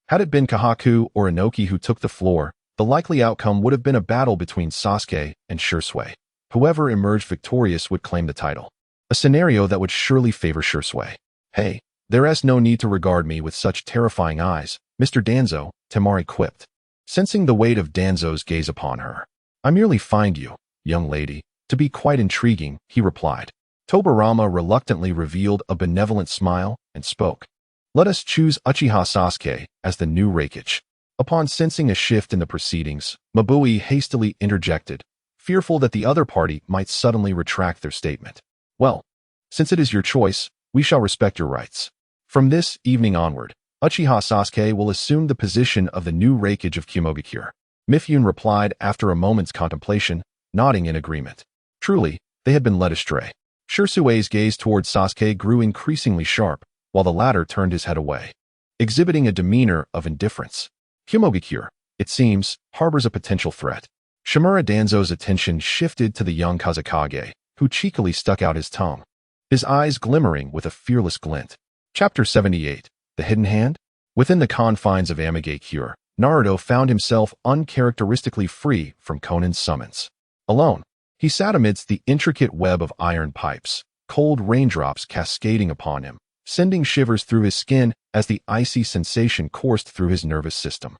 Had it been Kahaku or Inoki who took the floor, the likely outcome would have been a battle between Sasuke and Shursui. Whoever emerged victorious would claim the title. A scenario that would surely favor Shursui. Hey, there's no need to regard me with such terrifying eyes, Mr. Danzo, Temari quipped, sensing the weight of Danzo's gaze upon her. I merely find you, young lady, to be quite intriguing, he replied. Tobirama reluctantly revealed a benevolent smile and spoke. Let us choose Uchiha Sasuke as the new Raikage. Upon sensing a shift in the proceedings, Mabui hastily interjected, fearful that the other party might suddenly retract their statement. Well, since it is your choice, we shall respect your rights. From this evening onward, Uchiha Sasuke will assume the position of the new Raikage of Kumogakure. Mifune replied after a moment's contemplation, nodding in agreement. Truly, they had been led astray. Shursui's gaze toward Sasuke grew increasingly sharp, while the latter turned his head away, exhibiting a demeanor of indifference. Kumogakure, it seems, harbors a potential threat. Shimura Danzo's attention shifted to the young Kazekage, who cheekily stuck out his tongue, his eyes glimmering with a fearless glint. Chapter 78, The Hidden Hand? Within the confines of Amigakure, Naruto found himself uncharacteristically free from Konin's summons. Alone, he sat amidst the intricate web of iron pipes, cold raindrops cascading upon him, sending shivers through his skin as the icy sensation coursed through his nervous system.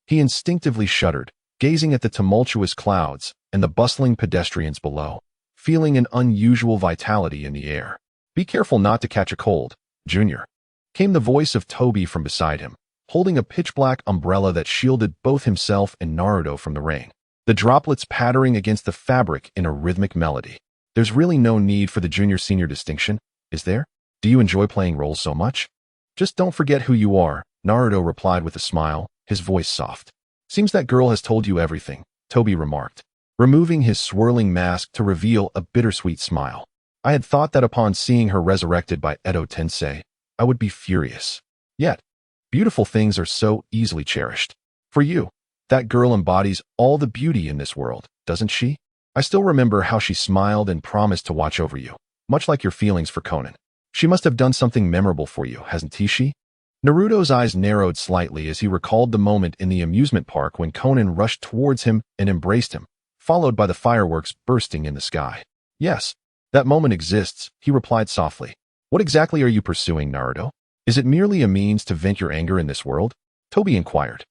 He instinctively shuddered, gazing at the tumultuous clouds and the bustling pedestrians below, feeling an unusual vitality in the air. Be careful not to catch a cold, Junior, came the voice of Toby from beside him, holding a pitch-black umbrella that shielded both himself and Naruto from the rain, the droplets pattering against the fabric in a rhythmic melody. There's really no need for the junior-senior distinction, is there? Do you enjoy playing roles so much? Just don't forget who you are, Naruto replied with a smile, his voice soft. Seems that girl has told you everything. Toby remarked, removing his swirling mask to reveal a bittersweet smile. I had thought that upon seeing her resurrected by Edo Tensei, I would be furious. Yet, beautiful things are so easily cherished. For you, that girl embodies all the beauty in this world, doesn't she? I still remember how she smiled and promised to watch over you, much like your feelings for Conan. She must have done something memorable for you, hasn't she? Naruto's eyes narrowed slightly as he recalled the moment in the amusement park when Conan rushed towards him and embraced him, followed by the fireworks bursting in the sky. Yes, that moment exists, he replied softly. What exactly are you pursuing, Naruto? Is it merely a means to vent your anger in this world? Toby inquired.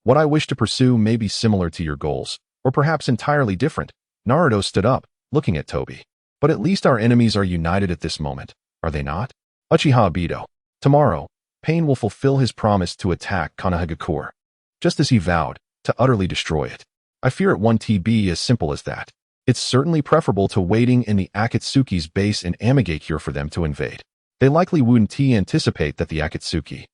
What I wish to pursue may be similar to your goals, or perhaps entirely different. Naruto stood up, looking at Toby. But at least our enemies are united at this moment, are they not? Uchiha Obito. Tomorrow, Pain will fulfill his promise to attack Konoha, just as he vowed, to utterly destroy it. I fear it won't be as simple as that. It's certainly preferable to waiting in the Akatsuki's base in Amigakure for them to invade. They likely wouldn't anticipate that the Akatsuki,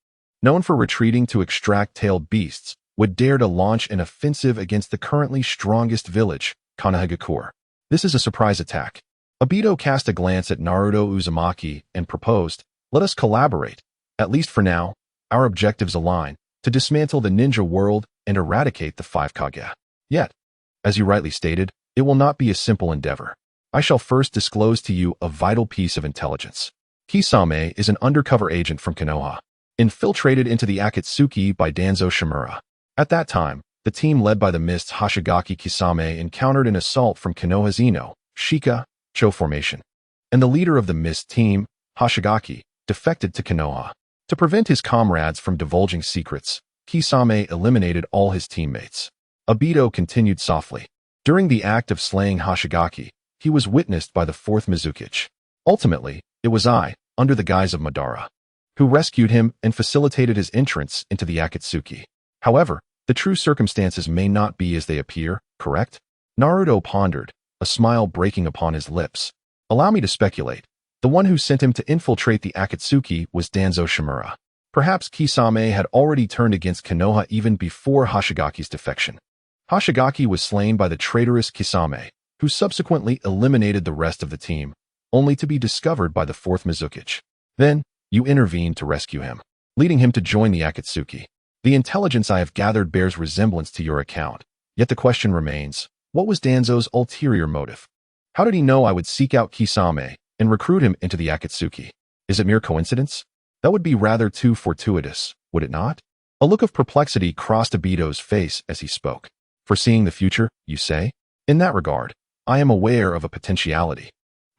known for retreating to extract tailed beasts, would dare to launch an offensive against the currently strongest village, Konoha. This is a surprise attack. Obito cast a glance at Naruto Uzumaki and proposed, let us collaborate. At least for now, our objectives align, to dismantle the ninja world and eradicate the Five Kage. Yet, as you rightly stated, it will not be a simple endeavor. I shall first disclose to you a vital piece of intelligence. Kisame is an undercover agent from Konoha, infiltrated into the Akatsuki by Danzo Shimura. At that time, the team led by the Mist's Hoshigaki Kisame encountered an assault from Konoha's Ino, Shika, Cho formation, and the leader of the Mist team, Hoshigaki, defected to Konoha. To prevent his comrades from divulging secrets, Kisame eliminated all his teammates. Obito continued softly. During the act of slaying Hoshigaki, he was witnessed by the fourth Mizuki. Ultimately, it was I, under the guise of Madara, who rescued him and facilitated his entrance into the Akatsuki. However, the true circumstances may not be as they appear, correct? Naruto pondered, a smile breaking upon his lips. Allow me to speculate. The one who sent him to infiltrate the Akatsuki was Danzo Shimura. Perhaps Kisame had already turned against Konoha even before Hoshigaki's defection. Hoshigaki was slain by the traitorous Kisame, who subsequently eliminated the rest of the team, only to be discovered by the fourth Mizuki. Then, you intervened to rescue him, leading him to join the Akatsuki. The intelligence I have gathered bears resemblance to your account, yet the question remains, what was Danzo's ulterior motive? How did he know I would seek out Kisame and recruit him into the Akatsuki? Is it mere coincidence? That would be rather too fortuitous, would it not? A look of perplexity crossed Obito's face as he spoke. Foreseeing the future, you say? In that regard, I am aware of a potentiality.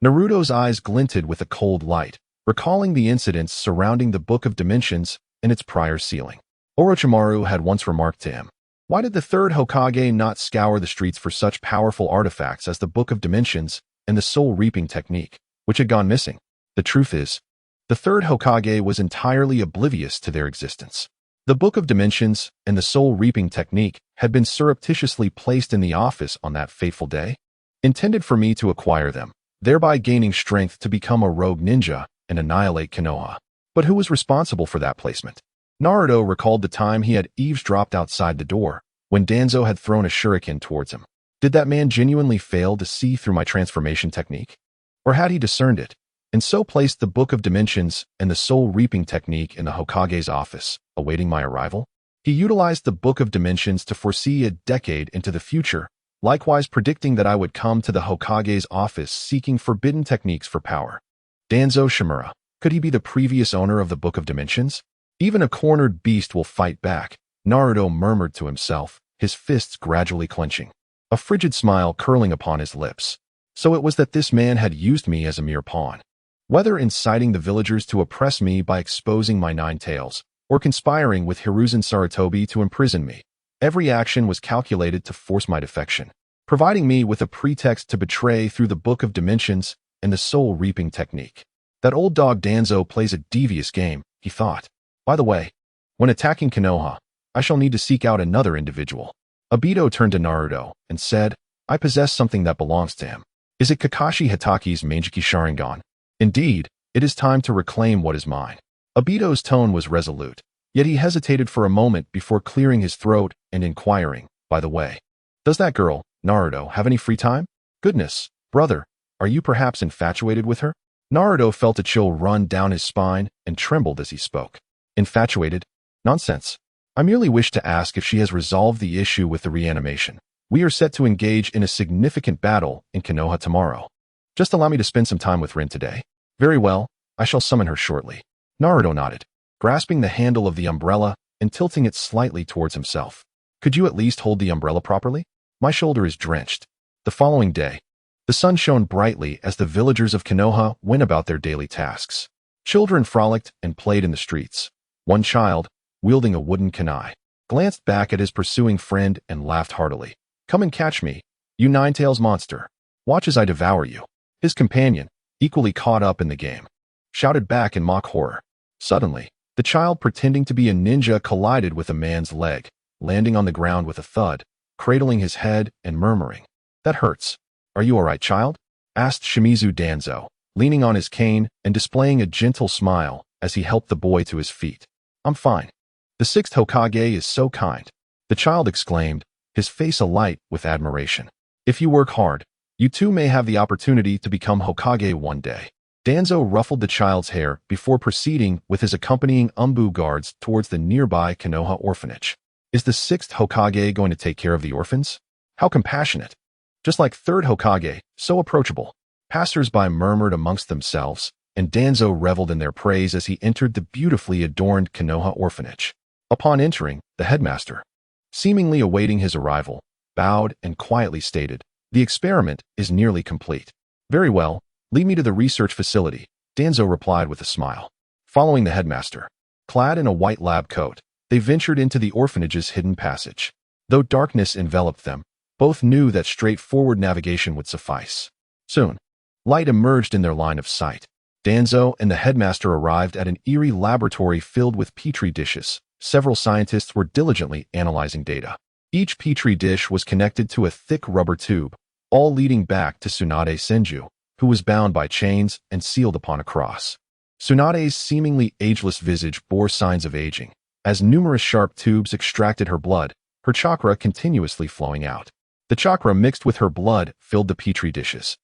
Naruto's eyes glinted with a cold light, recalling the incidents surrounding the Book of Dimensions and its prior sealing. Orochimaru had once remarked to him, why did the third Hokage not scour the streets for such powerful artifacts as the Book of Dimensions and the soul reaping technique, which had gone missing? The truth is, the third Hokage was entirely oblivious to their existence. The Book of Dimensions and the soul reaping technique had been surreptitiously placed in the office on that fateful day, intended for me to acquire them, thereby gaining strength to become a rogue ninja and annihilate Konoha. But who was responsible for that placement? Naruto recalled the time he had eavesdropped outside the door, when Danzo had thrown a shuriken towards him. Did that man genuinely fail to see through my transformation technique? Or had he discerned it, and so placed the Book of Dimensions and the soul reaping technique in the Hokage's office, awaiting my arrival? He utilized the Book of Dimensions to foresee a decade into the future, likewise predicting that I would come to the Hokage's office seeking forbidden techniques for power. Danzo Shimura, could he be the previous owner of the Book of Dimensions? Even a cornered beast will fight back, Naruto murmured to himself, his fists gradually clenching, a frigid smile curling upon his lips. So it was that this man had used me as a mere pawn. Whether inciting the villagers to oppress me by exposing my 9 tails, or conspiring with Hiruzen Sarutobi to imprison me, every action was calculated to force my defection, providing me with a pretext to betray through the Book of Dimensions and the soul reaping technique. That old dog Danzo plays a devious game, he thought. By the way, when attacking Konoha, I shall need to seek out another individual. Obito turned to Naruto and said, I possess something that belongs to him. Is it Kakashi Hitaki's Manjiki Sharingan? Indeed, it is time to reclaim what is mine. Obito's tone was resolute, yet he hesitated for a moment before clearing his throat and inquiring, by the way, Does that girl, Naruto, have any free time? Goodness, brother, are you perhaps infatuated with her? Naruto felt a chill run down his spine and trembled as he spoke. Infatuated? Nonsense. I merely wish to ask if she has resolved the issue with the reanimation. We are set to engage in a significant battle in Konoha tomorrow. Just allow me to spend some time with Rin today. Very well, I shall summon her shortly. Naruto nodded, grasping the handle of the umbrella and tilting it slightly towards himself. Could you at least hold the umbrella properly? My shoulder is drenched. The following day, the sun shone brightly as the villagers of Konoha went about their daily tasks. Children frolicked and played in the streets. One child, wielding a wooden kunai, glanced back at his pursuing friend and laughed heartily. Come and catch me, you nine-tails monster. Watch as I devour you. His companion, equally caught up in the game, shouted back in mock horror. Suddenly, the child pretending to be a ninja collided with a man's leg, landing on the ground with a thud, cradling his head and murmuring, "That hurts. Are you all right, child?" asked Shimizu Danzo, leaning on his cane and displaying a gentle smile as he helped the boy to his feet. "I'm fine. The sixth Hokage is so kind," the child exclaimed, his face alight with admiration. "If you work hard, you too may have the opportunity to become Hokage one day." Danzo ruffled the child's hair before proceeding with his accompanying Umbu guards towards the nearby Konoha orphanage. Is the sixth Hokage going to take care of the orphans? How compassionate. Just like third Hokage, so approachable. Passers-by murmured amongst themselves, and Danzo reveled in their praise as he entered the beautifully adorned Konoha orphanage. Upon entering, the headmaster, seemingly awaiting his arrival, bowed and quietly stated, "The experiment is nearly complete." "Very well, lead me to the research facility," Danzo replied with a smile. Following the headmaster, clad in a white lab coat, they ventured into the orphanage's hidden passage. Though darkness enveloped them, both knew that straightforward navigation would suffice. Soon, light emerged in their line of sight. Danzo and the headmaster arrived at an eerie laboratory filled with petri dishes. Several scientists were diligently analyzing data. Each petri dish was connected to a thick rubber tube, all leading back to Tsunade Senju, who was bound by chains and sealed upon a cross. Tsunade's seemingly ageless visage bore signs of aging, as numerous sharp tubes extracted her blood, her chakra continuously flowing out. The chakra mixed with her blood filled the petri dishes,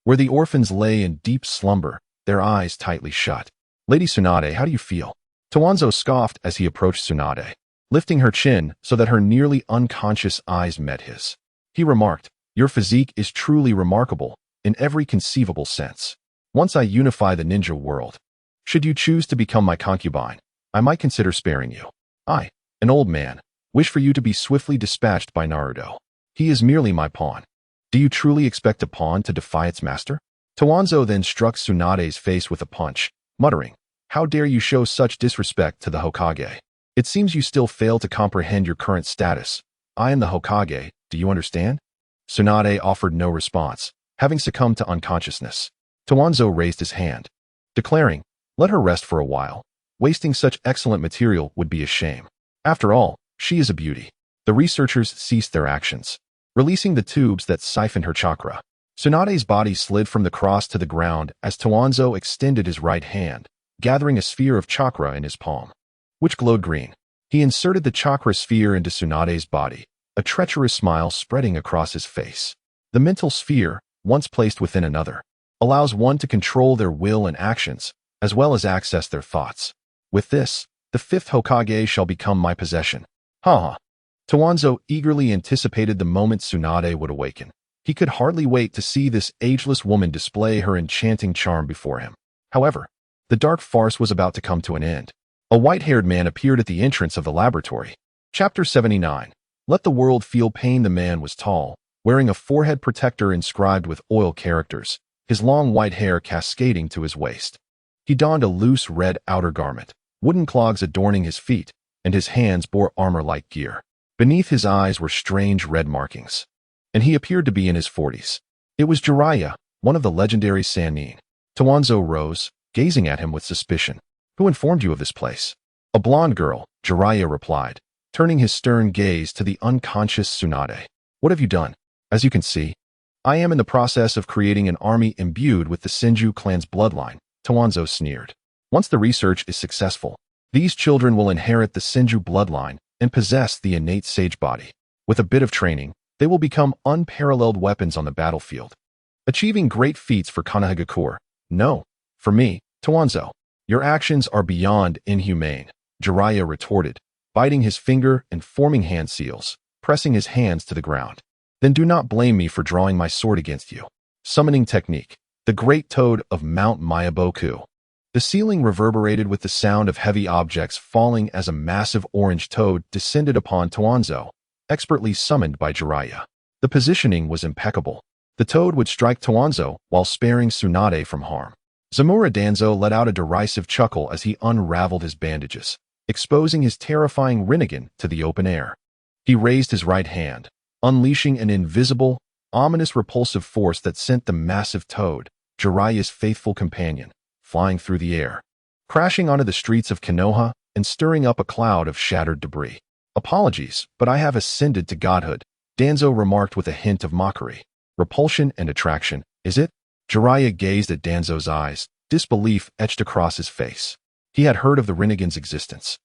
where the orphans lay in deep slumber, their eyes tightly shut. "Lady Tsunade, how do you feel?" Tawanzo scoffed as he approached Tsunade, lifting her chin so that her nearly unconscious eyes met his. He remarked, "Your physique is truly remarkable, in every conceivable sense. Once I unify the ninja world, should you choose to become my concubine, I might consider sparing you. I, an old man, wish for you to be swiftly dispatched by Naruto. He is merely my pawn. Do you truly expect a pawn to defy its master?" Tawanzo then struck Tsunade's face with a punch, muttering, "How dare you show such disrespect to the Hokage? It seems you still fail to comprehend your current status. I am the Hokage, do you understand?" Tsunade offered no response, having succumbed to unconsciousness. Tawanzo raised his hand, declaring, "Let her rest for a while. Wasting such excellent material would be a shame. After all, she is a beauty." The researchers ceased their actions, releasing the tubes that siphoned her chakra. Tsunade's body slid from the cross to the ground as Tawanzo extended his right hand, gathering a sphere of chakra in his palm, which glowed green. He inserted the chakra sphere into Tsunade's body, a treacherous smile spreading across his face. The mental sphere, once placed within another, allows one to control their will and actions, as well as access their thoughts. With this, the fifth Hokage shall become my possession. Ha! Tawanzo eagerly anticipated the moment Tsunade would awaken. He could hardly wait to see this ageless woman display her enchanting charm before him. However, the dark farce was about to come to an end. A white-haired man appeared at the entrance of the laboratory. Chapter 79. Let the world feel pain. The man was tall, wearing a forehead protector inscribed with oil characters, his long white hair cascading to his waist. He donned a loose red outer garment, wooden clogs adorning his feet, and his hands bore armor-like gear. Beneath his eyes were strange red markings, and he appeared to be in his 40s. It was Jiraiya, one of the legendary Sannin. Tawanzo rose, gazing at him with suspicion. "Who informed you of this place?" "A blonde girl," Jiraiya replied, turning his stern gaze to the unconscious Tsunade. "What have you done?" "As you can see, I am in the process of creating an army imbued with the Senju clan's bloodline," Tawanzo sneered. "Once the research is successful, these children will inherit the Senju bloodline and possess the innate sage body. With a bit of training, They will become unparalleled weapons on the battlefield, achieving great feats for Konoha. No, for me, Toanzo. Your actions are beyond inhumane, Jiraiya retorted, biting his finger and forming hand seals, pressing his hands to the ground. Then do not blame me for drawing my sword against you. Summoning technique. The Great Toad of Mount Myaboku. The ceiling reverberated with the sound of heavy objects falling as a massive orange toad descended upon Toanzo, expertly summoned by Jiraiya. The positioning was impeccable. The toad would strike Toanzo while sparing Tsunade from harm. Zamura Danzo let out a derisive chuckle as he unraveled his bandages, exposing his terrifying Rinnegan to the open air. He raised his right hand, unleashing an invisible, ominous repulsive force that sent the massive toad, Jiraiya's faithful companion, flying through the air, crashing onto the streets of Konoha and stirring up a cloud of shattered debris. Apologies, but I have ascended to godhood, Danzo remarked with a hint of mockery. Repulsion and attraction, is it? Jiraiya gazed at Danzo's eyes, disbelief etched across his face. He had heard of the Rinnegan's existence.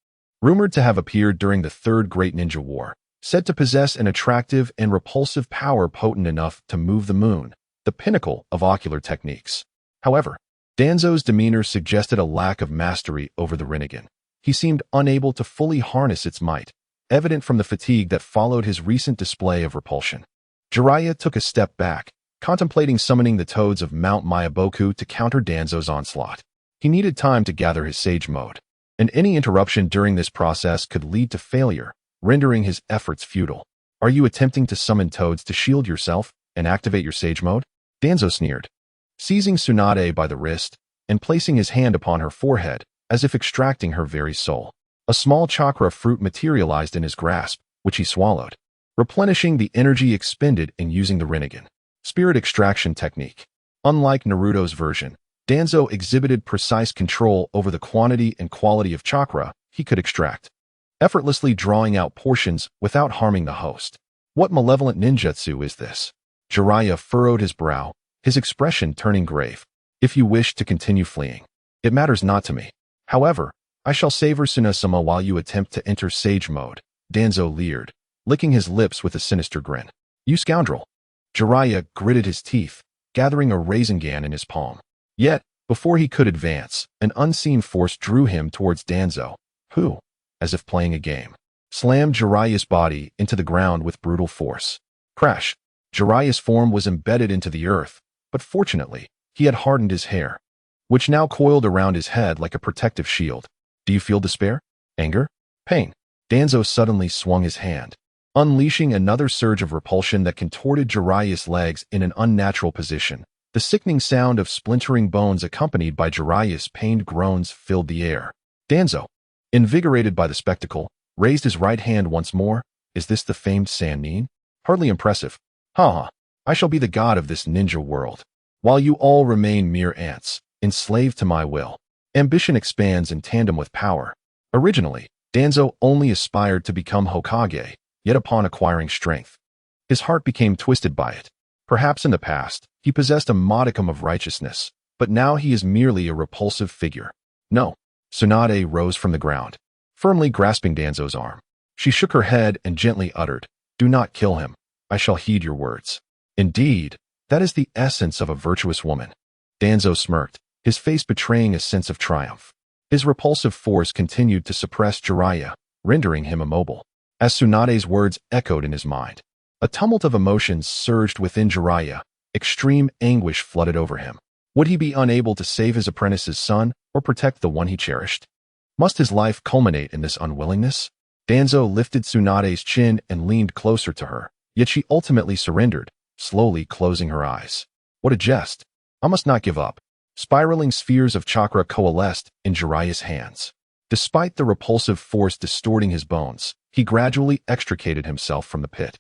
Rumored to have appeared during the Third Great Ninja War, said to possess an attractive and repulsive power potent enough to move the moon, the pinnacle of ocular techniques. However, Danzo's demeanor suggested a lack of mastery over the Rinnegan. He seemed unable to fully harness its might, evident from the fatigue that followed his recent display of repulsion. Jiraiya took a step back, contemplating summoning the toads of Mount Myaboku to counter Danzo's onslaught. He needed time to gather his sage mode, and any interruption during this process could lead to failure, rendering his efforts futile. Are you attempting to summon toads to shield yourself and activate your sage mode? Danzo sneered, seizing Tsunade by the wrist and placing his hand upon her forehead as if extracting her very soul. A small chakra fruit materialized in his grasp, which he swallowed, replenishing the energy expended in using the Rinnegan. Spirit extraction technique. Unlike Naruto's version, Danzo exhibited precise control over the quantity and quality of chakra he could extract, effortlessly drawing out portions without harming the host. What malevolent ninjutsu is this? Jiraiya furrowed his brow, his expression turning grave. If you wish to continue fleeing, it matters not to me. However, I shall savor Suna-sama while you attempt to enter sage mode, Danzo leered, licking his lips with a sinister grin. You scoundrel! Jiraiya gritted his teeth, gathering a Rasengan in his palm. Yet, before he could advance, an unseen force drew him towards Danzo, who, as if playing a game, slammed Jiraiya's body into the ground with brutal force. Crash! Jiraiya's form was embedded into the earth, but fortunately, he had hardened his hair, which now coiled around his head like a protective shield. Do you feel despair? Anger? Pain? Danzo suddenly swung his hand, unleashing another surge of repulsion that contorted Jiraiya's legs in an unnatural position. The sickening sound of splintering bones accompanied by Jiraiya's pained groans filled the air. Danzo, invigorated by the spectacle, raised his right hand once more. Is this the famed Sannin? Hardly impressive. Ha! I shall be the god of this ninja world, while you all remain mere ants, enslaved to my will. Ambition expands in tandem with power. Originally, Danzo only aspired to become Hokage, yet upon acquiring strength, his heart became twisted by it. Perhaps in the past, he possessed a modicum of righteousness, but now he is merely a repulsive figure. No. Tsunade rose from the ground, firmly grasping Danzo's arm. She shook her head and gently uttered, "Do not kill him. I shall heed your words." Indeed, that is the essence of a virtuous woman. Danzo smirked, his face betraying a sense of triumph. His repulsive force continued to suppress Jiraiya, rendering him immobile. As Tsunade's words echoed in his mind, a tumult of emotions surged within Jiraiya. Extreme anguish flooded over him. Would he be unable to save his apprentice's son or protect the one he cherished? Must his life culminate in this unwillingness? Danzo lifted Tsunade's chin and leaned closer to her, yet she ultimately surrendered, slowly closing her eyes. What a jest! I must not give up. Spiraling spheres of chakra coalesced in Jiraiya's hands. Despite the repulsive force distorting his bones, he gradually extricated himself from the pit.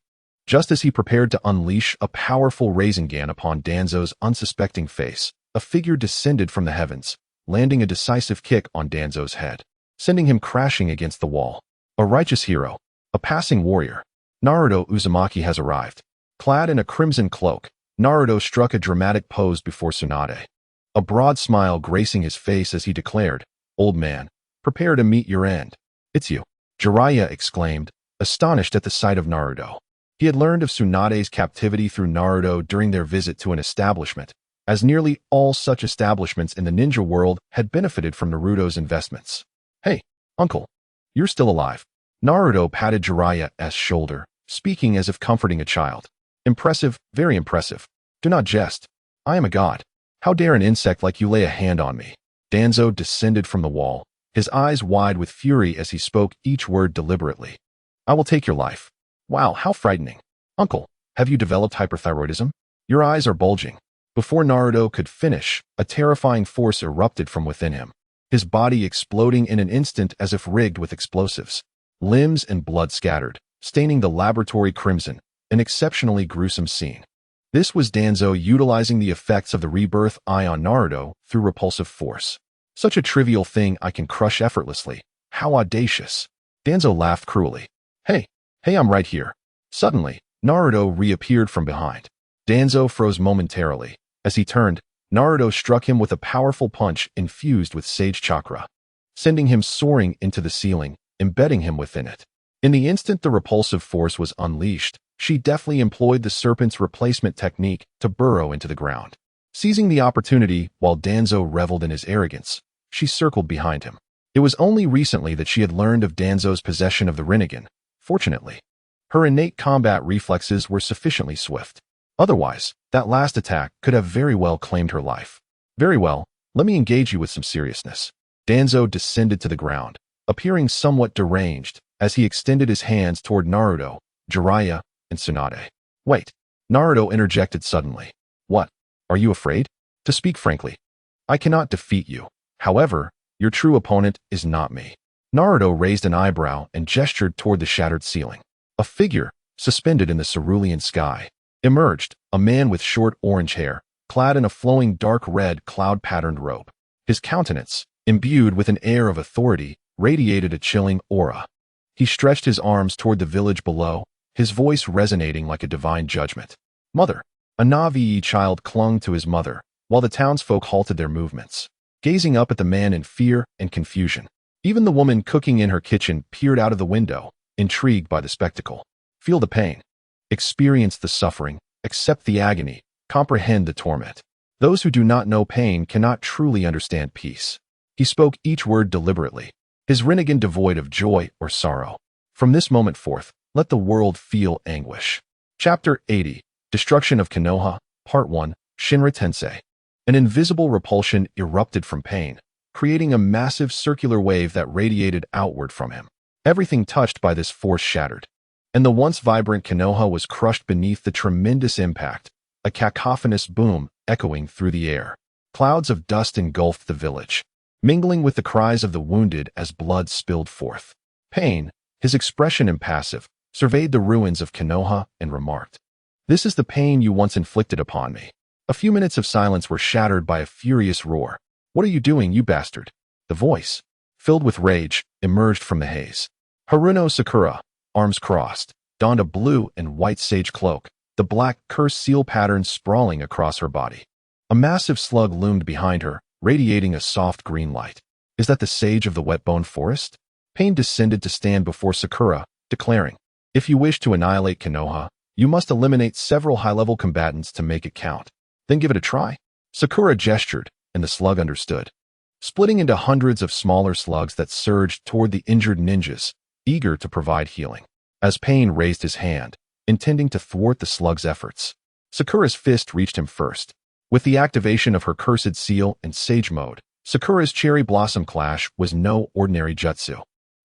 Just as he prepared to unleash a powerful Rasengan upon Danzo's unsuspecting face, a figure descended from the heavens, landing a decisive kick on Danzo's head, sending him crashing against the wall. A righteous hero, a passing warrior. Naruto Uzumaki has arrived. Clad in a crimson cloak, Naruto struck a dramatic pose before Tsunade, a broad smile gracing his face as he declared, "Old man, prepare to meet your end." "It's you," Jiraiya exclaimed, astonished at the sight of Naruto. He had learned of Tsunade's captivity through Naruto during their visit to an establishment, as nearly all such establishments in the ninja world had benefited from Naruto's investments. "Hey, uncle, you're still alive." Naruto patted Jiraiya's shoulder, speaking as if comforting a child. "Impressive, very impressive. Do not jest. I am a god. How dare an insect like you lay a hand on me?" Danzo descended from the wall, his eyes wide with fury as he spoke each word deliberately. "I will take your life." "Wow, how frightening. Uncle, have you developed hyperthyroidism? Your eyes are bulging." Before Naruto could finish, a terrifying force erupted from within him, his body exploding in an instant as if rigged with explosives. Limbs and blood scattered, staining the laboratory crimson, an exceptionally gruesome scene. This was Danzo utilizing the effects of the rebirth eye on Naruto through repulsive force. "Such a trivial thing I can crush effortlessly. How audacious." Danzo laughed cruelly. Hey, I'm right here." Suddenly, Naruto reappeared from behind. Danzo froze momentarily. As he turned, Naruto struck him with a powerful punch infused with sage chakra, sending him soaring into the ceiling, embedding him within it. In the instant the repulsive force was unleashed, she deftly employed the serpent's replacement technique to burrow into the ground. Seizing the opportunity while Danzo reveled in his arrogance, she circled behind him. It was only recently that she had learned of Danzo's possession of the Rinnegan. Fortunately, her innate combat reflexes were sufficiently swift. Otherwise, that last attack could have very well claimed her life. "Very well, let me engage you with some seriousness." Danzo descended to the ground, appearing somewhat deranged as he extended his hands toward Naruto, Jiraiya, and Tsunade. "Wait," Naruto interjected suddenly. "What? Are you afraid? To speak frankly, I cannot defeat you. However, your true opponent is not me." Naruto raised an eyebrow and gestured toward the shattered ceiling. A figure, suspended in the cerulean sky, emerged, a man with short orange hair, clad in a flowing dark red cloud-patterned robe. His countenance, imbued with an air of authority, radiated a chilling aura. He stretched his arms toward the village below, his voice resonating like a divine judgment. "Mother." A Na'vi child clung to his mother, while the townsfolk halted their movements, gazing up at the man in fear and confusion. Even the woman cooking in her kitchen peered out of the window, intrigued by the spectacle. "Feel the pain. Experience the suffering, accept the agony, comprehend the torment. Those who do not know pain cannot truly understand peace." He spoke each word deliberately, his Rinnegan devoid of joy or sorrow. "From this moment forth, let the world feel anguish." Chapter 80, Destruction of Konoha, Part 1, Shinra Tensei. An invisible repulsion erupted from pain, creating a massive circular wave that radiated outward from him. Everything touched by this force shattered, and the once vibrant Konoha was crushed beneath the tremendous impact, a cacophonous boom echoing through the air. Clouds of dust engulfed the village, mingling with the cries of the wounded as blood spilled forth. Pain, his expression impassive, surveyed the ruins of Konoha and remarked, "This is the pain you once inflicted upon me." A few minutes of silence were shattered by a furious roar. "What are you doing, you bastard?" The voice, filled with rage, emerged from the haze. Haruno Sakura, arms crossed, donned a blue and white sage cloak, the black curse seal pattern sprawling across her body. A massive slug loomed behind her, radiating a soft green light. "Is that the sage of the wet-bone forest?" Pain descended to stand before Sakura, declaring, "If you wish to annihilate Konoha, you must eliminate several high-level combatants to make it count. Then give it a try." Sakura gestured, and the slug understood, splitting into hundreds of smaller slugs that surged toward the injured ninjas, eager to provide healing. As Pain raised his hand, intending to thwart the slug's efforts, Sakura's fist reached him first. With the activation of her cursed seal and sage mode, Sakura's cherry blossom clash was no ordinary jutsu.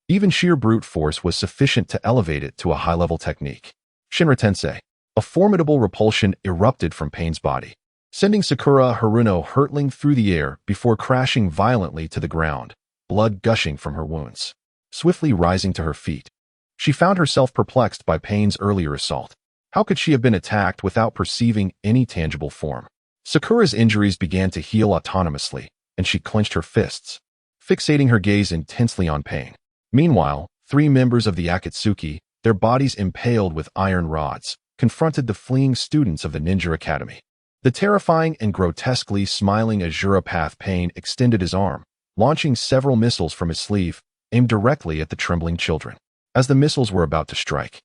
Even sheer brute force was sufficient to elevate it to a high-level technique. Shinra Tensei. A formidable repulsion erupted from Pain's body, sending Sakura Haruno hurtling through the air before crashing violently to the ground, blood gushing from her wounds. Swiftly rising to her feet, she found herself perplexed by Pain's earlier assault. How could she have been attacked without perceiving any tangible form? Sakura's injuries began to heal autonomously, and she clenched her fists, fixating her gaze intensely on Pain. Meanwhile, 3 members of the Akatsuki, their bodies impaled with iron rods, confronted the fleeing students of the Ninja Academy. The terrifying and grotesquely smiling Azura Path Pain extended his arm, launching several missiles from his sleeve, aimed directly at the trembling children. As the missiles were about to strike,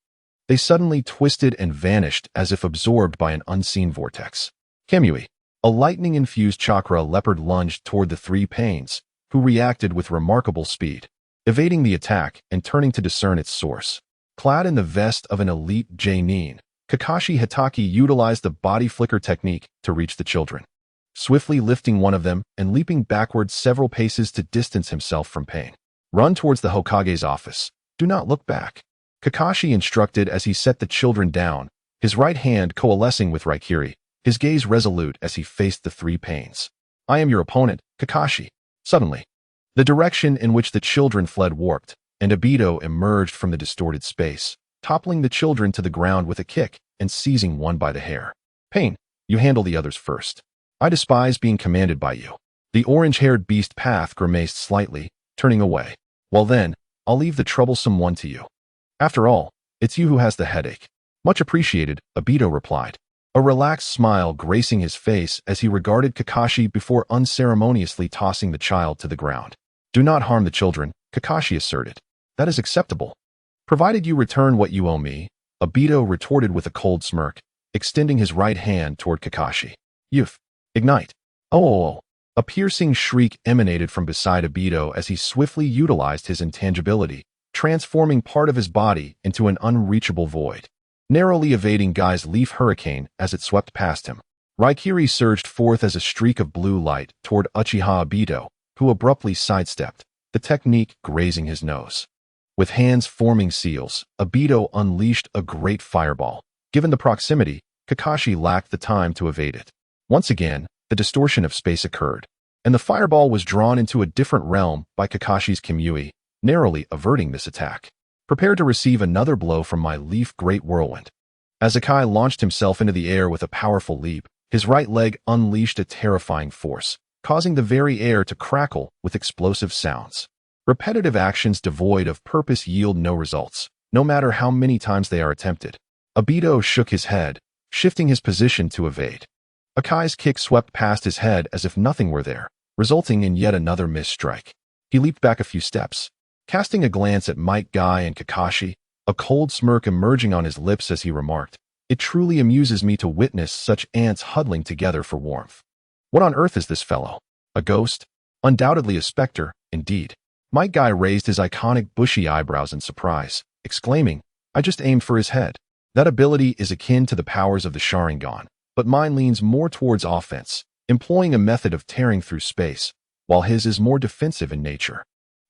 They suddenly twisted and vanished as if absorbed by an unseen vortex. Kamui, a lightning-infused chakra leopard, lunged toward the three pains, who reacted with remarkable speed, evading the attack and turning to discern its source. Clad in the vest of an elite Jonin, Kakashi Hatake utilized the body flicker technique to reach the children, swiftly lifting one of them and leaping backwards several paces to distance himself from pain. Run towards the Hokage's office. Do not look back, Kakashi instructed as he set the children down, his right hand coalescing with Raikiri, his gaze resolute as he faced the three pains. I am your opponent, Kakashi. Suddenly, the direction in which the children fled warped, and Obito emerged from the distorted space, toppling the children to the ground with a kick and seizing one by the hair. Pain, you handle the others first. I despise being commanded by you. The orange-haired beast path grimaced slightly, turning away. Well then, I'll leave the troublesome one to you. After all, it's you who has the headache. Much appreciated, Obito replied, a relaxed smile gracing his face as he regarded Kakashi before unceremoniously tossing the child to the ground. Do not harm the children, Kakashi asserted. That is acceptable. Provided you return what you owe me, Obito retorted with a cold smirk, extending his right hand toward Kakashi. Youth, ignite. Oh! A piercing shriek emanated from beside Obito as he swiftly utilized his intangibility, transforming part of his body into an unreachable void, narrowly evading Guy's leaf hurricane as it swept past him. Raikiri surged forth as a streak of blue light toward Uchiha Obito, who abruptly sidestepped, the technique grazing his nose. With hands forming seals, Obito unleashed a great fireball. Given the proximity, Kakashi lacked the time to evade it. Once again, the distortion of space occurred, and the fireball was drawn into a different realm by Kakashi's Kamui, narrowly averting this attack. Prepare to receive another blow from my leaf great whirlwind. As Akai launched himself into the air with a powerful leap, his right leg unleashed a terrifying force, causing the very air to crackle with explosive sounds. Repetitive actions devoid of purpose yield no results, no matter how many times they are attempted. Obito shook his head, shifting his position to evade. Akai's kick swept past his head as if nothing were there, resulting in yet another missed strike. He leaped back a few steps, casting a glance at Might Guy and Kakashi, a cold smirk emerging on his lips as he remarked, "It truly amuses me to witness such ants huddling together for warmth. What on earth is this fellow? A ghost? Undoubtedly a specter, indeed." Might Guy raised his iconic bushy eyebrows in surprise, exclaiming, "I just aimed for his head. That ability is akin to the powers of the Sharingan, but mine leans more towards offense, employing a method of tearing through space, while his is more defensive in nature."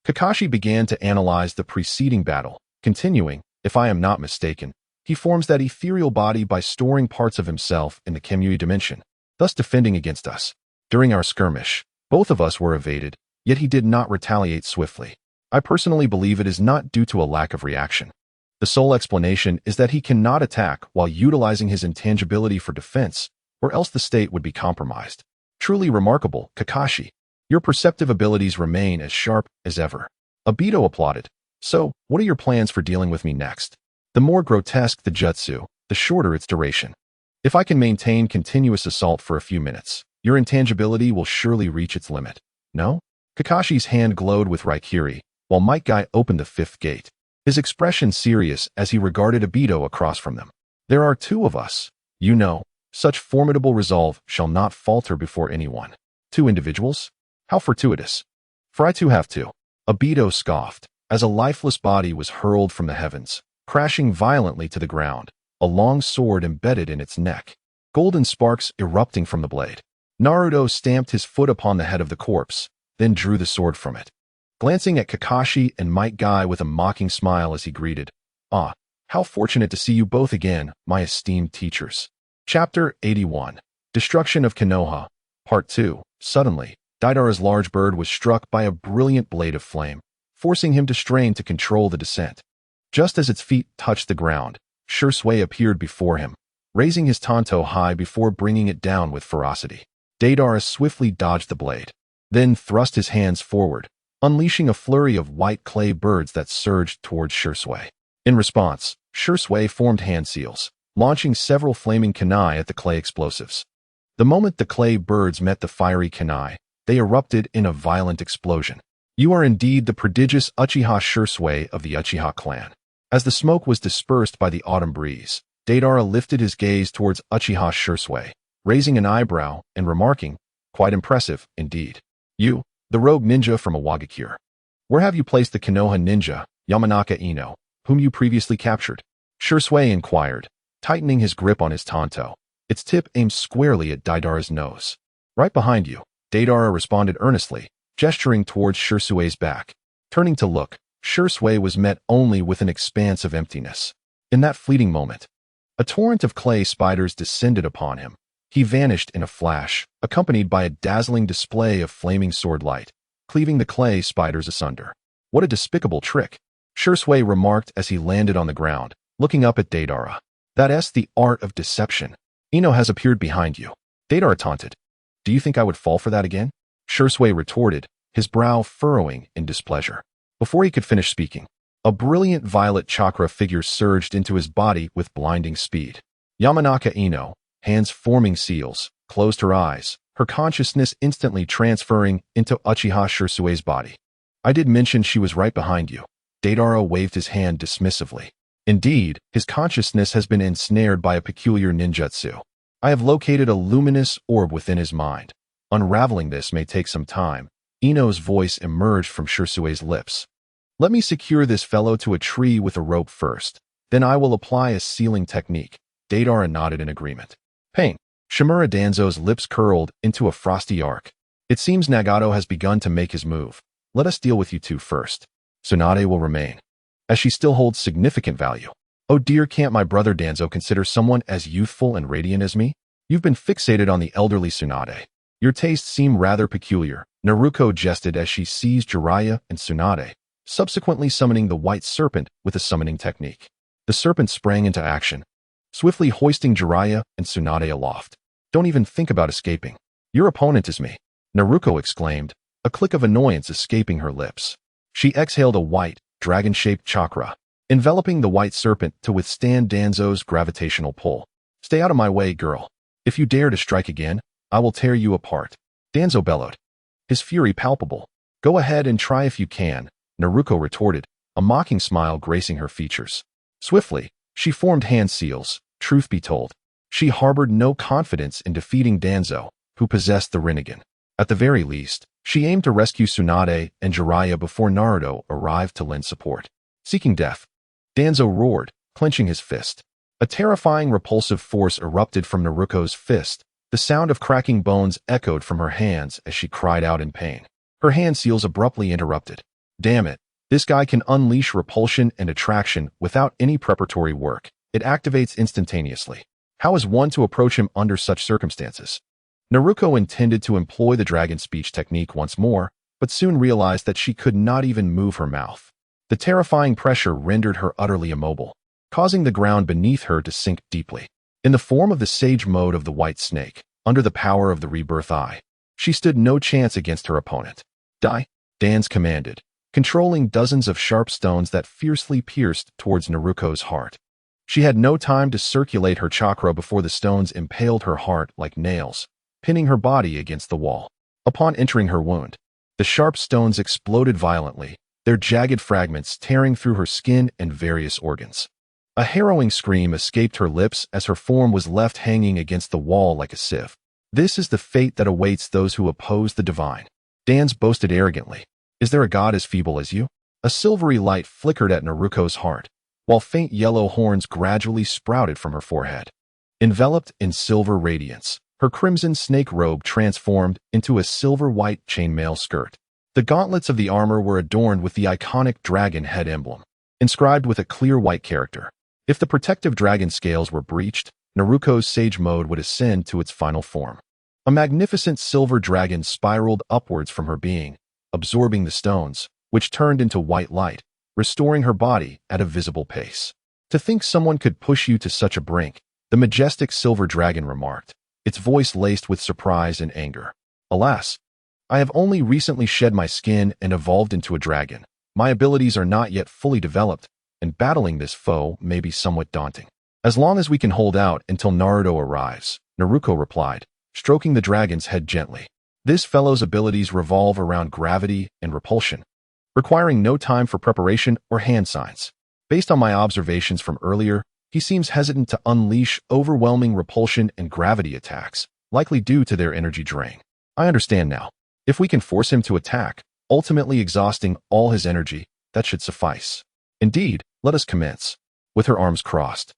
Kakashi began to analyze the preceding battle, continuing, "If I am not mistaken, he forms that ethereal body by storing parts of himself in the Kamui dimension, thus defending against us. During our skirmish, both of us were evaded, yet he did not retaliate swiftly. I personally believe it is not due to a lack of reaction. The sole explanation is that he cannot attack while utilizing his intangibility for defense, or else the state would be compromised. Truly remarkable, Kakashi. Your perceptive abilities remain as sharp as ever." Obito applauded. "So, what are your plans for dealing with me next? The more grotesque the jutsu, the shorter its duration. If I can maintain continuous assault for a few minutes, your intangibility will surely reach its limit. No?" Kakashi's hand glowed with Raikiri, while Might Guy opened the fifth gate, his expression serious as he regarded Obito across from them. "There are two of us. You know, such formidable resolve shall not falter before anyone. 2 individuals? How fortuitous. For I too have 2. Obito scoffed, as a lifeless body was hurled from the heavens, crashing violently to the ground, a long sword embedded in its neck, golden sparks erupting from the blade. Naruto stamped his foot upon the head of the corpse, then drew the sword from it, glancing at Kakashi and Might Guy with a mocking smile as he greeted, "Ah, how fortunate to see you both again, my esteemed teachers." Chapter 81. Destruction of Konoha, Part 2. Suddenly, Deidara's large bird was struck by a brilliant blade of flame, forcing him to strain to control the descent. Just as its feet touched the ground, Shursui appeared before him, raising his tanto high before bringing it down with ferocity. Deidara swiftly dodged the blade, then thrust his hands forward, unleashing a flurry of white clay birds that surged towards Shursui. In response, Shursui formed hand seals, launching several flaming kunai at the clay explosives. The moment the clay birds met the fiery kunai, they erupted in a violent explosion. "You are indeed the prodigious Uchiha Shursui of the Uchiha clan." As the smoke was dispersed by the autumn breeze, Deidara lifted his gaze towards Uchiha Shursui, raising an eyebrow and remarking, "Quite impressive, indeed. You, the rogue ninja from Awagakure. Where have you placed the Konoha ninja, Yamanaka Ino, whom you previously captured?" Shursui inquired, tightening his grip on his tanto, its tip aimed squarely at Deidara's nose. "Right behind you," Deidara responded earnestly, gesturing towards Shursui's back. Turning to look, Shursui was met only with an expanse of emptiness. In that fleeting moment, a torrent of clay spiders descended upon him. He vanished in a flash, accompanied by a dazzling display of flaming sword light, cleaving the clay spiders asunder. "What a despicable trick," Shursui remarked as he landed on the ground, looking up at Deidara. "That's the art of deception. Ino has appeared behind you." Deidara taunted. "Do you think I would fall for that again?" Shursui retorted, his brow furrowing in displeasure. Before he could finish speaking, a brilliant violet chakra figure surged into his body with blinding speed. Yamanaka Ino, hands forming seals, closed her eyes, her consciousness instantly transferring into Uchiha Shursui's body. "I did mention she was right behind you." Deidara waved his hand dismissively. "Indeed, his consciousness has been ensnared by a peculiar ninjutsu. I have located a luminous orb within his mind. Unraveling this may take some time." Ino's voice emerged from Shursui's lips. "Let me secure this fellow to a tree with a rope first. Then I will apply a sealing technique." Deidara nodded in agreement. "Pain." Shimura Danzo's lips curled into a frosty arc. "It seems Nagato has begun to make his move. Let us deal with you two first. Tsunade will remain, as she still holds significant value." "Oh dear, can't my brother Danzo consider someone as youthful and radiant as me? You've been fixated on the elderly Tsunade. Your tastes seem rather peculiar," Naruko jested as she seized Jiraiya and Tsunade, subsequently summoning the white serpent with a summoning technique. The serpent sprang into action, swiftly hoisting Jiraiya and Tsunade aloft. "Don't even think about escaping. Your opponent is me," Naruko exclaimed, a click of annoyance escaping her lips. She exhaled a white, dragon-shaped chakra, enveloping the white serpent to withstand Danzo's gravitational pull. "Stay out of my way, girl. If you dare to strike again, I will tear you apart," Danzo bellowed, his fury palpable. "Go ahead and try if you can," Naruko retorted, a mocking smile gracing her features. Swiftly, she formed hand seals. Truth be told, she harbored no confidence in defeating Danzo, who possessed the Rinnegan. At the very least, she aimed to rescue Tsunade and Jiraiya before Naruto arrived to lend support. Seeking death, Danzo roared, clenching his fist. A terrifying repulsive force erupted from Naruko's fist. The sound of cracking bones echoed from her hands as she cried out in pain. Her hand seals abruptly interrupted. "Damn it, this guy can unleash repulsion and attraction without any preparatory work. It activates instantaneously. How is one to approach him under such circumstances?" Naruko intended to employ the dragon speech technique once more, but soon realized that she could not even move her mouth. The terrifying pressure rendered her utterly immobile, causing the ground beneath her to sink deeply. In the form of the sage mode of the white snake, under the power of the rebirth eye, she stood no chance against her opponent. "Die," Danzo commanded, controlling dozens of sharp stones that fiercely pierced towards Naruko's heart. She had no time to circulate her chakra before the stones impaled her heart like nails, pinning her body against the wall. Upon entering her wound, the sharp stones exploded violently, their jagged fragments tearing through her skin and various organs. A harrowing scream escaped her lips as her form was left hanging against the wall like a sieve. "This is the fate that awaits those who oppose the divine," Danzo boasted arrogantly. "Is there a god as feeble as you?" A silvery light flickered at Naruko's heart, while faint yellow horns gradually sprouted from her forehead. Enveloped in silver radiance, her crimson snake robe transformed into a silver-white chainmail skirt. The gauntlets of the armor were adorned with the iconic dragon head emblem, inscribed with a clear white character. If the protective dragon scales were breached, Naruko's sage mode would ascend to its final form. A magnificent silver dragon spiraled upwards from her being, absorbing the stones, which turned into white light, restoring her body at a visible pace. "To think someone could push you to such a brink," the majestic silver dragon remarked, its voice laced with surprise and anger. "Alas, I have only recently shed my skin and evolved into a dragon. My abilities are not yet fully developed, and battling this foe may be somewhat daunting." "As long as we can hold out until Naruto arrives," Naruko replied, stroking the dragon's head gently. "This fellow's abilities revolve around gravity and repulsion, requiring no time for preparation or hand signs." Based on my observations from earlier, he seems hesitant to unleash overwhelming repulsion and gravity attacks, likely due to their energy drain. I understand now. If we can force him to attack, ultimately exhausting all his energy, that should suffice. Indeed, let us commence. With her arms crossed,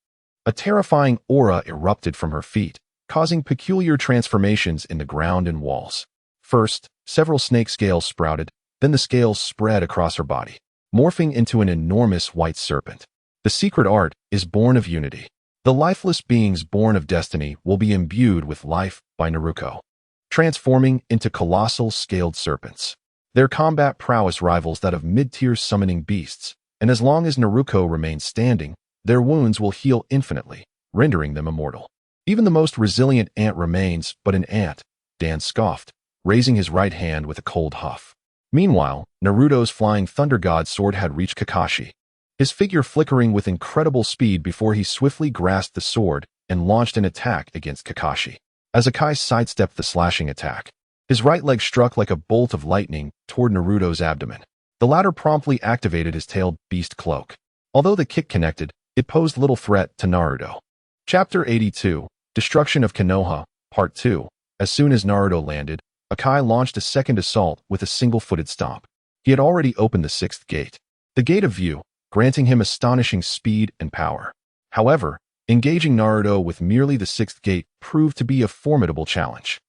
a terrifying aura erupted from her feet, causing peculiar transformations in the ground and walls. First, several snake scales sprouted, then the scales spread across her body, morphing into an enormous white serpent. The secret art is born of unity. The lifeless beings born of destiny will be imbued with life by Naruto, transforming into colossal scaled serpents. Their combat prowess rivals that of mid-tier summoning beasts, and as long as Naruto remains standing, their wounds will heal infinitely, rendering them immortal. Even the most resilient ant remains but an ant, Dan scoffed, raising his right hand with a cold huff. Meanwhile, Naruto's flying thunder god sword had reached Kakashi, his figure flickering with incredible speed before he swiftly grasped the sword and launched an attack against Kakashi. As Akai sidestepped the slashing attack, his right leg struck like a bolt of lightning toward Naruto's abdomen. The latter promptly activated his tailed beast cloak. Although the kick connected, it posed little threat to Naruto. Chapter 82, Destruction of Konoha, Part 2. As soon as Naruto landed, Akai launched a second assault with a single-footed stomp. He had already opened the sixth gate, the Gate of View, granting him astonishing speed and power. However, engaging Naruto with merely the sixth gate proved to be a formidable challenge.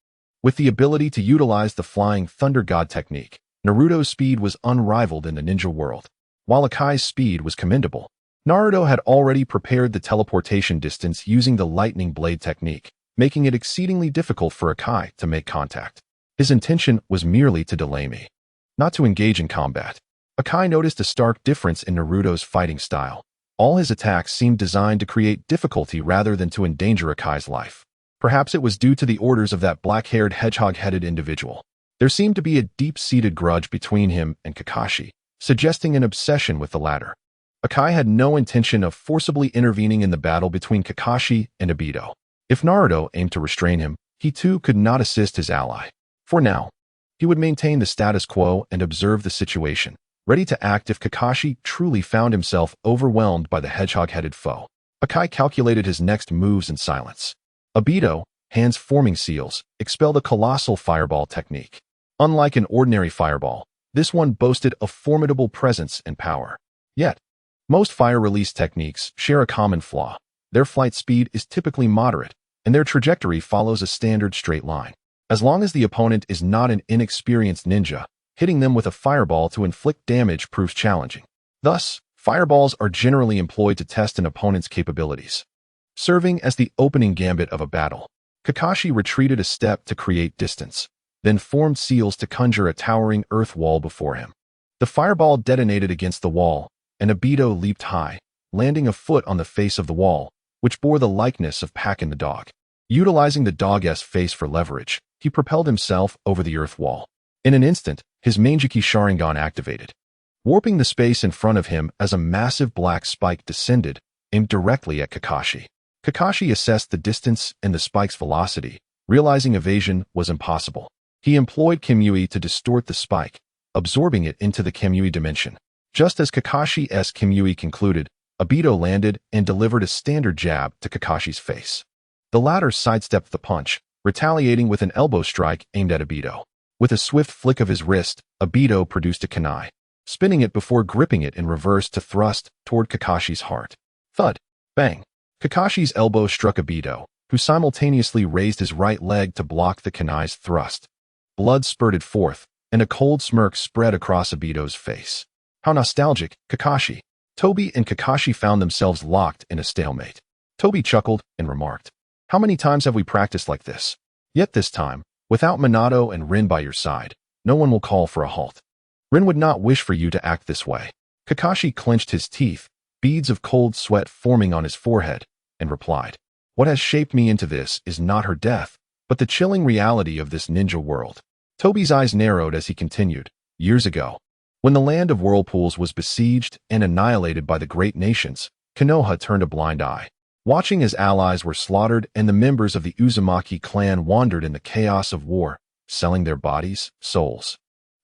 With the ability to utilize the Flying Thunder God technique, Naruto's speed was unrivaled in the ninja world. While Akai's speed was commendable, Naruto had already prepared the teleportation distance using the Lightning Blade technique, making it exceedingly difficult for Akai to make contact. His intention was merely to delay me, not to engage in combat. Akai noticed a stark difference in Naruto's fighting style. All his attacks seemed designed to create difficulty rather than to endanger Akai's life. Perhaps it was due to the orders of that black-haired hedgehog-headed individual. There seemed to be a deep-seated grudge between him and Kakashi, suggesting an obsession with the latter. Akai had no intention of forcibly intervening in the battle between Kakashi and Obito. If Naruto aimed to restrain him, he too could not assist his ally. For now, he would maintain the status quo and observe the situation, ready to act if Kakashi truly found himself overwhelmed by the hedgehog-headed foe. Akai calculated his next moves in silence. Obito, hands forming seals, expelled a colossal fireball technique. Unlike an ordinary fireball, this one boasted a formidable presence and power. Yet, most fire release techniques share a common flaw. Their flight speed is typically moderate, and their trajectory follows a standard straight line. As long as the opponent is not an inexperienced ninja, hitting them with a fireball to inflict damage proves challenging. Thus, fireballs are generally employed to test an opponent's capabilities. Serving as the opening gambit of a battle, Kakashi retreated a step to create distance, then formed seals to conjure a towering earth wall before him. The fireball detonated against the wall, and Obito leaped high, landing a foot on the face of the wall, which bore the likeness of Pakin the dog. Utilizing the dog's face for leverage, he propelled himself over the earth wall. In an instant, his Manjiki Sharingan activated, warping the space in front of him as a massive black spike descended, aimed directly at Kakashi. Kakashi assessed the distance and the spike's velocity, realizing evasion was impossible. He employed Kimui to distort the spike, absorbing it into the Kimui dimension. Just as Kakashi's Kimui concluded, Obito landed and delivered a standard jab to Kakashi's face. The latter sidestepped the punch, retaliating with an elbow strike aimed at Obito. With a swift flick of his wrist, Obito produced a kunai, spinning it before gripping it in reverse to thrust toward Kakashi's heart. Thud! Bang! Kakashi's elbow struck Obito, who simultaneously raised his right leg to block the kunai's thrust. Blood spurted forth, and a cold smirk spread across Obito's face. How nostalgic, Kakashi! Tobi and Kakashi found themselves locked in a stalemate. Tobi chuckled and remarked, "How many times have we practiced like this? Yet this time, without Minato and Rin by your side, no one will call for a halt. Rin would not wish for you to act this way." Kakashi clenched his teeth, beads of cold sweat forming on his forehead, and replied, "What has shaped me into this is not her death, but the chilling reality of this ninja world." Tobi's eyes narrowed as he continued, "Years ago, when the land of whirlpools was besieged and annihilated by the great nations, Konoha turned a blind eye, watching as allies were slaughtered and the members of the Uzumaki clan wandered in the chaos of war, selling their bodies, souls,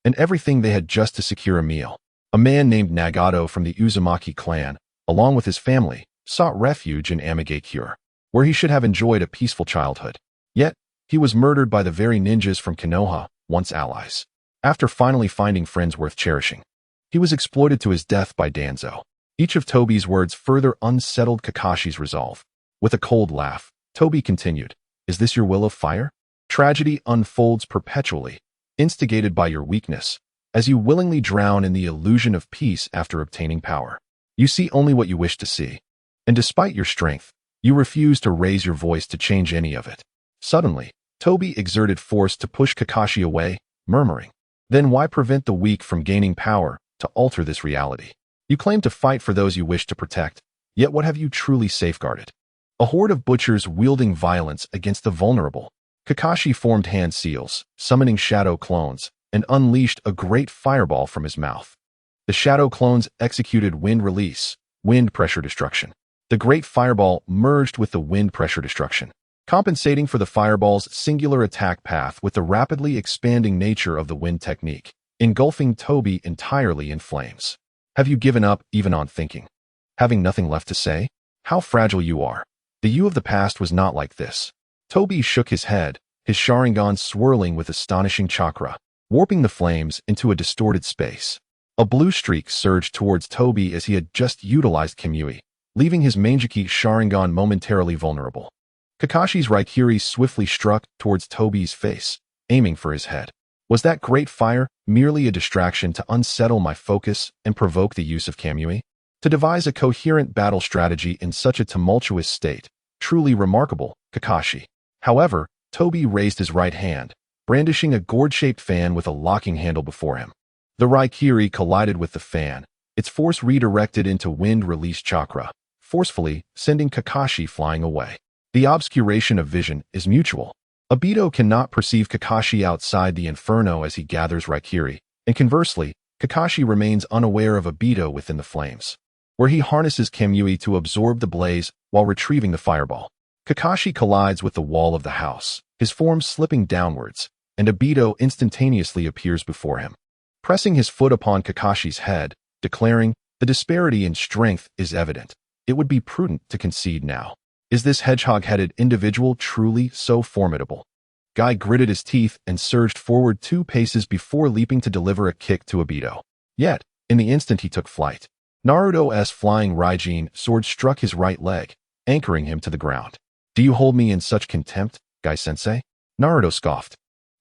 and everything they had just to secure a meal. A man named Nagato from the Uzumaki clan, along with his family, sought refuge in Amigakure, where he should have enjoyed a peaceful childhood. Yet, he was murdered by the very ninjas from Konoha, once allies. After finally finding friends worth cherishing, he was exploited to his death by Danzo. Each of Tobi's words further unsettled Kakashi's resolve. With a cold laugh, Tobi continued, "Is this your will of fire? Tragedy unfolds perpetually, instigated by your weakness, as you willingly drown in the illusion of peace after obtaining power. You see only what you wish to see, and despite your strength, you refuse to raise your voice to change any of it." Suddenly, Tobi exerted force to push Kakashi away, murmuring, "Then why prevent the weak from gaining power to alter this reality? You claim to fight for those you wish to protect, yet what have you truly safeguarded? A horde of butchers wielding violence against the vulnerable." Kakashi formed hand seals, summoning shadow clones, and unleashed a great fireball from his mouth. The shadow clones executed wind release, wind pressure destruction. The great fireball merged with the wind pressure destruction, compensating for the fireball's singular attack path with the rapidly expanding nature of the wind technique, engulfing Tobi entirely in flames. "Have you given up even on thinking? Having nothing left to say? How fragile you are. The you of the past was not like this." Tobi shook his head, his Sharingan swirling with astonishing chakra, warping the flames into a distorted space. A blue streak surged towards Tobi as he had just utilized Kamui, leaving his Manjiki Sharingan momentarily vulnerable. Kakashi's Raikiri swiftly struck towards Tobi's face, aiming for his head. Was that great fire merely a distraction to unsettle my focus and provoke the use of Kamui? To devise a coherent battle strategy in such a tumultuous state, truly remarkable, Kakashi. However, Tobi raised his right hand, brandishing a gourd-shaped fan with a locking handle before him. The Raikiri collided with the fan, its force redirected into wind-release chakra, forcefully sending Kakashi flying away. The obscuration of vision is mutual. Obito cannot perceive Kakashi outside the inferno as he gathers Raikiri, and conversely, Kakashi remains unaware of Obito within the flames, where he harnesses Kamui to absorb the blaze while retrieving the fireball. Kakashi collides with the wall of the house, his form slipping downwards, and Obito instantaneously appears before him, pressing his foot upon Kakashi's head, declaring, "The disparity in strength is evident. It would be prudent to concede now. Is this hedgehog-headed individual truly so formidable?" Guy gritted his teeth and surged forward 2 paces before leaping to deliver a kick to Obito. Yet, in the instant he took flight, Naruto's flying Raijin sword struck his right leg, anchoring him to the ground. "Do you hold me in such contempt, Guy-sensei?" Naruto scoffed,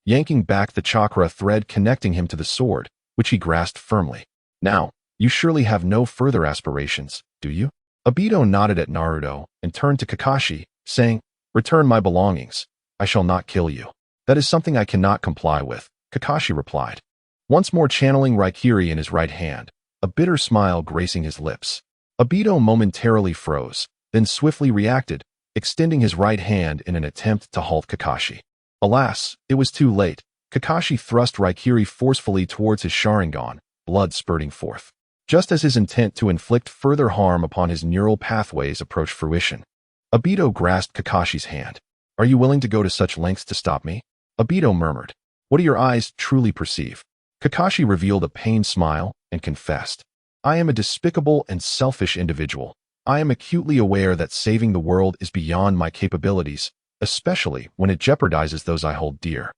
yanking back the chakra thread connecting him to the sword, which he grasped firmly. "Now, you surely have no further aspirations, do you?" Obito nodded at Naruto and turned to Kakashi, saying, "Return my belongings. I shall not kill you." "That is something I cannot comply with," Kakashi replied, once more channeling Raikiri in his right hand, a bitter smile gracing his lips. Obito momentarily froze, then swiftly reacted, extending his right hand in an attempt to halt Kakashi. Alas, it was too late. Kakashi thrust Raikiri forcefully towards his Sharingan, blood spurting forth. Just as his intent to inflict further harm upon his neural pathways approached fruition, Obito grasped Kakashi's hand. "Are you willing to go to such lengths to stop me?" Obito murmured. "What do your eyes truly perceive?" Kakashi revealed a pained smile and confessed, "I am a despicable and selfish individual. I am acutely aware that saving the world is beyond my capabilities, especially when it jeopardizes those I hold dear.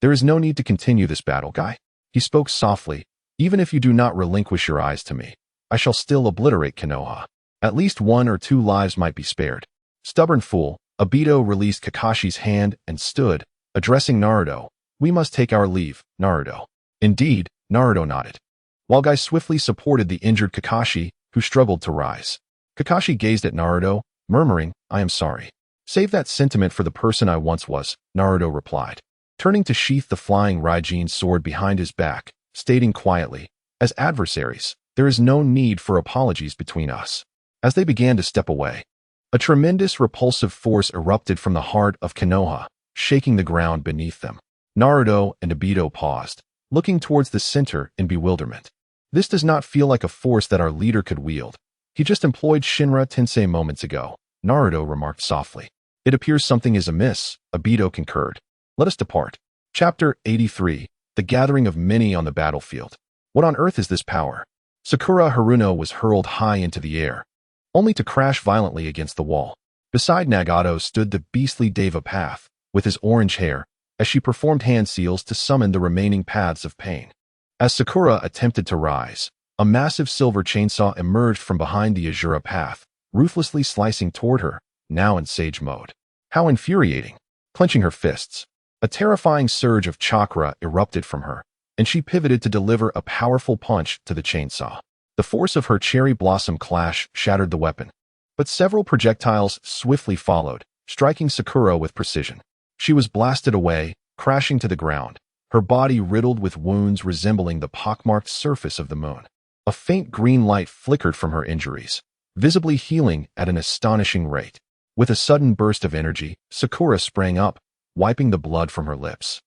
There is no need to continue this battle, Guy." He spoke softly. "Even if you do not relinquish your eyes to me, I shall still obliterate Konoha. At least 1 or 2 lives might be spared." Stubborn fool, Obito released Kakashi's hand and stood, addressing Naruto. "We must take our leave, Naruto." "Indeed," Naruto nodded, while Guy swiftly supported the injured Kakashi, who struggled to rise. Kakashi gazed at Naruto, murmuring, "I am sorry." "Save that sentiment for the person I once was," Naruto replied, turning to sheath the flying Raijin sword behind his back, stating quietly, "As adversaries, there is no need for apologies between us." As they began to step away, a tremendous repulsive force erupted from the heart of Konoha, shaking the ground beneath them. Naruto and Obito paused, looking towards the center in bewilderment. "This does not feel like a force that our leader could wield. He just employed Shinra Tensei moments ago," Naruto remarked softly. "It appears something is amiss," Obito concurred. "Let us depart." Chapter 83, The Gathering of Many on the Battlefield. What on earth is this power? Sakura Haruno was hurled high into the air, only to crash violently against the wall. Beside Nagato stood the beastly Deva Path, with his orange hair, as she performed hand seals to summon the remaining paths of pain. As Sakura attempted to rise, a massive silver chainsaw emerged from behind the Azura path, ruthlessly slicing toward her, now in sage mode. How infuriating! Clenching her fists, a terrifying surge of chakra erupted from her, and she pivoted to deliver a powerful punch to the chainsaw. The force of her cherry blossom clash shattered the weapon, but several projectiles swiftly followed, striking Sakura with precision. She was blasted away, crashing to the ground, her body riddled with wounds resembling the pockmarked surface of the moon. A faint green light flickered from her injuries, visibly healing at an astonishing rate. With a sudden burst of energy, Sakura sprang up, wiping the blood from her lips.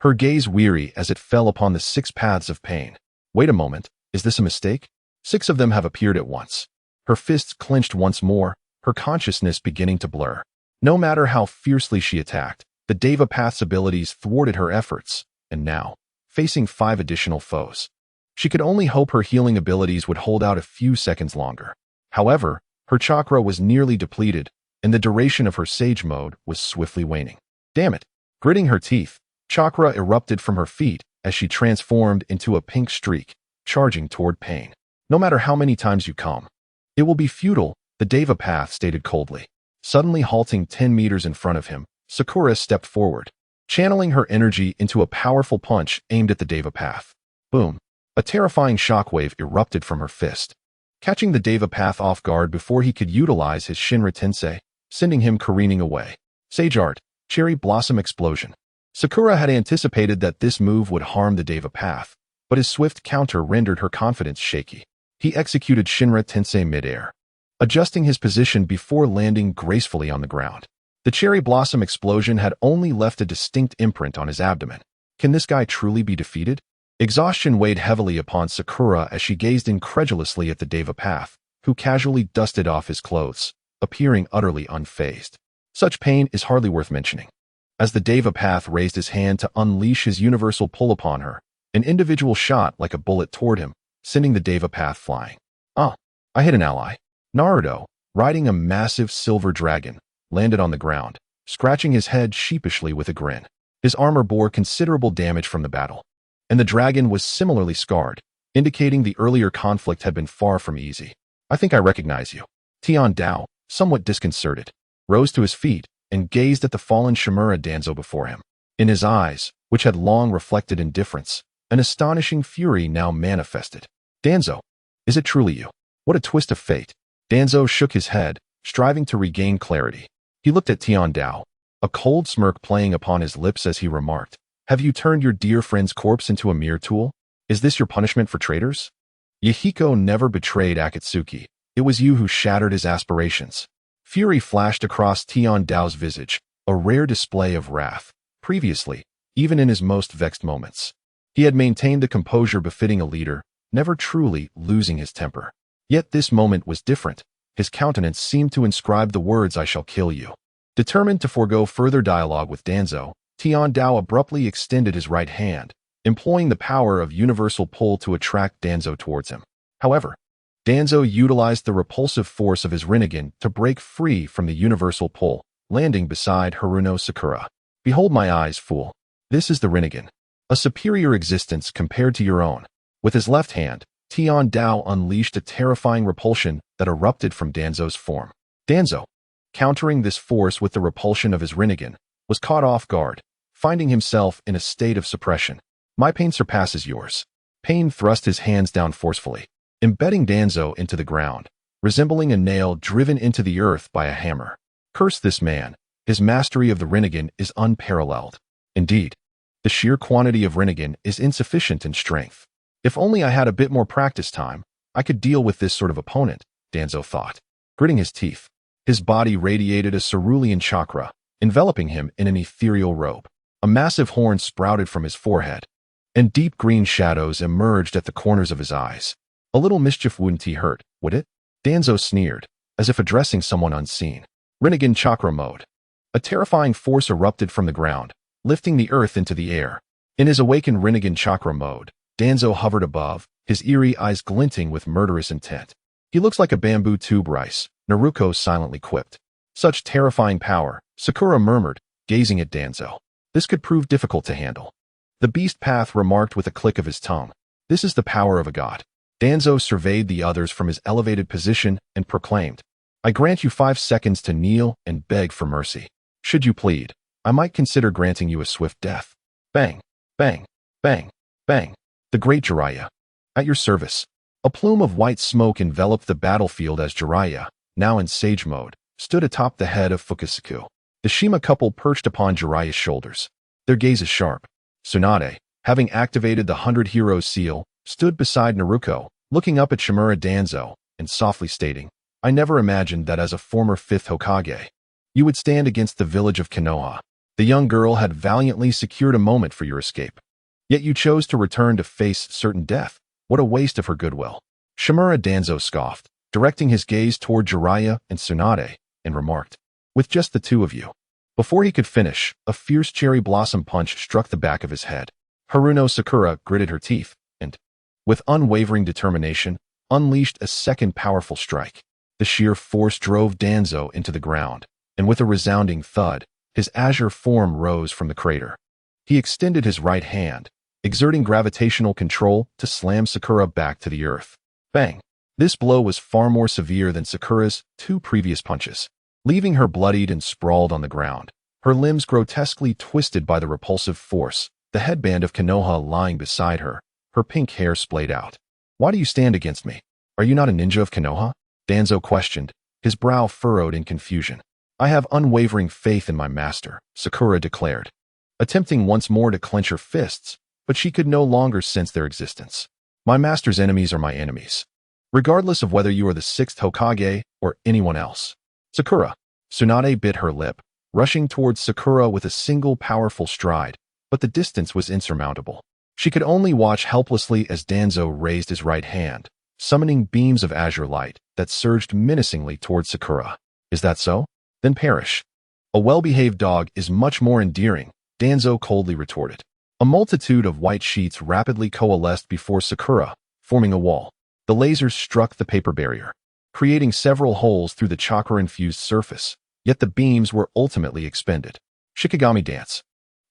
Her gaze weary as it fell upon the 6 paths of pain. Wait a moment, is this a mistake? 6 of them have appeared at once. Her fists clenched once more, her consciousness beginning to blur. No matter how fiercely she attacked, the Deva Path's abilities thwarted her efforts, and now, facing 5 additional foes, she could only hope her healing abilities would hold out a few seconds longer. However, her chakra was nearly depleted, and the duration of her sage mode was swiftly waning. Damn it! Gritting her teeth, chakra erupted from her feet as she transformed into a pink streak, charging toward pain. No matter how many times you come, it will be futile, the Deva Path stated coldly. Suddenly halting 10 meters in front of him, Sakura stepped forward, channeling her energy into a powerful punch aimed at the Deva Path. Boom! A terrifying shockwave erupted from her fist, catching the Deva Path off guard before he could utilize his Shinra Tensei, sending him careening away. Sage Art, Cherry Blossom Explosion. Sakura had anticipated that this move would harm the Deva Path, but his swift counter rendered her confidence shaky. He executed Shinra Tensei midair, adjusting his position before landing gracefully on the ground. The Cherry Blossom Explosion had only left a distinct imprint on his abdomen. Can this guy truly be defeated? Exhaustion weighed heavily upon Sakura as she gazed incredulously at the Deva Path, who casually dusted off his clothes, appearing utterly unfazed. Such pain is hardly worth mentioning. As the Deva Path raised his hand to unleash his universal pull upon her, an individual shot like a bullet toward him, sending the Deva Path flying. Ah, I hit an ally. Naruto, riding a massive silver dragon, landed on the ground, scratching his head sheepishly with a grin. His armor bore considerable damage from the battle, and the dragon was similarly scarred, indicating the earlier conflict had been far from easy. I think I recognize you. Tian Dao, somewhat disconcerted, rose to his feet and gazed at the fallen Shimura Danzo before him. In his eyes, which had long reflected indifference, an astonishing fury now manifested. Danzo, is it truly you? What a twist of fate. Danzo shook his head, striving to regain clarity. He looked at Tian Dao, a cold smirk playing upon his lips as he remarked, "Have you turned your dear friend's corpse into a mere tool? Is this your punishment for traitors? Yahiko never betrayed Akatsuki. It was you who shattered his aspirations." Fury flashed across Tian Dao's visage, a rare display of wrath. Previously, even in his most vexed moments, he had maintained the composure befitting a leader, never truly losing his temper. Yet this moment was different. His countenance seemed to inscribe the words, "I shall kill you." Determined to forego further dialogue with Danzo, Tian Dao abruptly extended his right hand, employing the power of universal pull to attract Danzo towards him. However, Danzo utilized the repulsive force of his Rinnegan to break free from the universal pull, landing beside Haruno Sakura. "Behold my eyes, fool. This is the Rinnegan, a superior existence compared to your own." With his left hand, Tian Dao unleashed a terrifying repulsion that erupted from Danzo's form. Danzo, countering this force with the repulsion of his Rinnegan, was caught off guard, finding himself in a state of suppression. "My pain surpasses yours." Pain thrust his hands down forcefully, embedding Danzo into the ground, resembling a nail driven into the earth by a hammer. Curse this man, his mastery of the Rinnegan is unparalleled. Indeed, the sheer quantity of Rinnegan is insufficient in strength. If only I had a bit more practice time, I could deal with this sort of opponent, Danzo thought. Gritting his teeth, his body radiated a cerulean chakra, enveloping him in an ethereal robe. A massive horn sprouted from his forehead, and deep green shadows emerged at the corners of his eyes. A little mischief wouldn't he hurt, would it? Danzo sneered, as if addressing someone unseen. Rinnegan Chakra Mode. A terrifying force erupted from the ground, lifting the earth into the air. In his awakened Rinnegan Chakra Mode, Danzo hovered above, his eerie eyes glinting with murderous intent. He looks like a bamboo tube rice, Naruto silently quipped. Such terrifying power, Sakura murmured, gazing at Danzo. This could prove difficult to handle. The beast path remarked with a click of his tongue. This is the power of a god. Danzo surveyed the others from his elevated position and proclaimed, I grant you 5 seconds to kneel and beg for mercy. Should you plead, I might consider granting you a swift death. Bang, bang, bang, bang. The great Jiraiya. At your service. A plume of white smoke enveloped the battlefield as Jiraiya, now in sage mode, stood atop the head of Fukusaku. The Shima couple perched upon Jiraiya's shoulders. Their gazes sharp. Tsunade, having activated the 100 Heroes seal, stood beside Naruto, looking up at Shimura Danzo, and softly stating, I never imagined that as a former 5th Hokage, you would stand against the village of Konoha. The young girl had valiantly secured a moment for your escape. Yet you chose to return to face certain death. What a waste of her goodwill. Shimura Danzo scoffed, directing his gaze toward Jiraiya and Tsunade, and remarked, with just the two of you. Before he could finish, a fierce cherry blossom punch struck the back of his head. Haruno Sakura gritted her teeth, and, with unwavering determination, unleashed a second powerful strike. The sheer force drove Danzo into the ground, and with a resounding thud, his azure form rose from the crater. He extended his right hand, exerting gravitational control to slam Sakura back to the earth. Bang! This blow was far more severe than Sakura's 2 previous punches, leaving her bloodied and sprawled on the ground, her limbs grotesquely twisted by the repulsive force, the headband of Konoha lying beside her, her pink hair splayed out. Why do you stand against me? Are you not a ninja of Konoha? Danzo questioned, his brow furrowed in confusion. I have unwavering faith in my master, Sakura declared, attempting once more to clench her fists, but she could no longer sense their existence. My master's enemies are my enemies, regardless of whether you are the 6th Hokage or anyone else. Sakura. Tsunade bit her lip, rushing towards Sakura with a single powerful stride, but the distance was insurmountable. She could only watch helplessly as Danzo raised his right hand, summoning beams of azure light that surged menacingly towards Sakura. Is that so? Then perish. A well-behaved dog is much more endearing, Danzo coldly retorted. A multitude of white sheets rapidly coalesced before Sakura, forming a wall. The lasers struck the paper barrier, creating several holes through the chakra-infused surface, yet the beams were ultimately expended. Shikigami dance.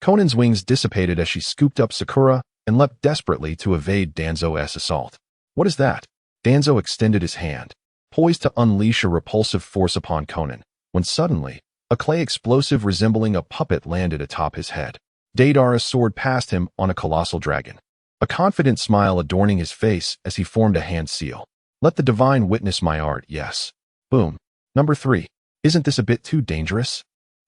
Konan's wings dissipated as she scooped up Sakura and leapt desperately to evade Danzo's assault. What is that? Danzo extended his hand, poised to unleash a repulsive force upon Konan, when suddenly, a clay explosive resembling a puppet landed atop his head. Deidara soared past him on a colossal dragon, a confident smile adorning his face as he formed a hand seal. Let the divine witness my art, yes. Boom. Number 3. Isn't this a bit too dangerous?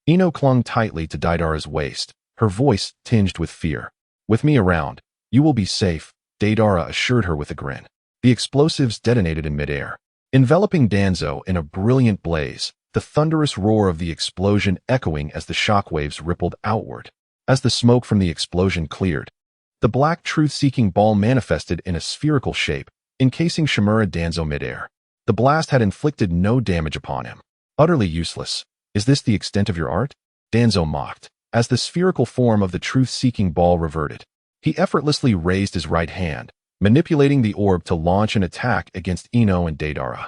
Ino clung tightly to Deidara's waist, her voice tinged with fear. With me around, you will be safe, Deidara assured her with a grin. The explosives detonated in midair, enveloping Danzo in a brilliant blaze, the thunderous roar of the explosion echoing as the shockwaves rippled outward. As the smoke from the explosion cleared, the black truth-seeking ball manifested in a spherical shape, encasing Shimura Danzo midair. The blast had inflicted no damage upon him. Utterly useless. Is this the extent of your art? Danzo mocked, as the spherical form of the truth-seeking ball reverted. He effortlessly raised his right hand, manipulating the orb to launch an attack against Ino and Deidara,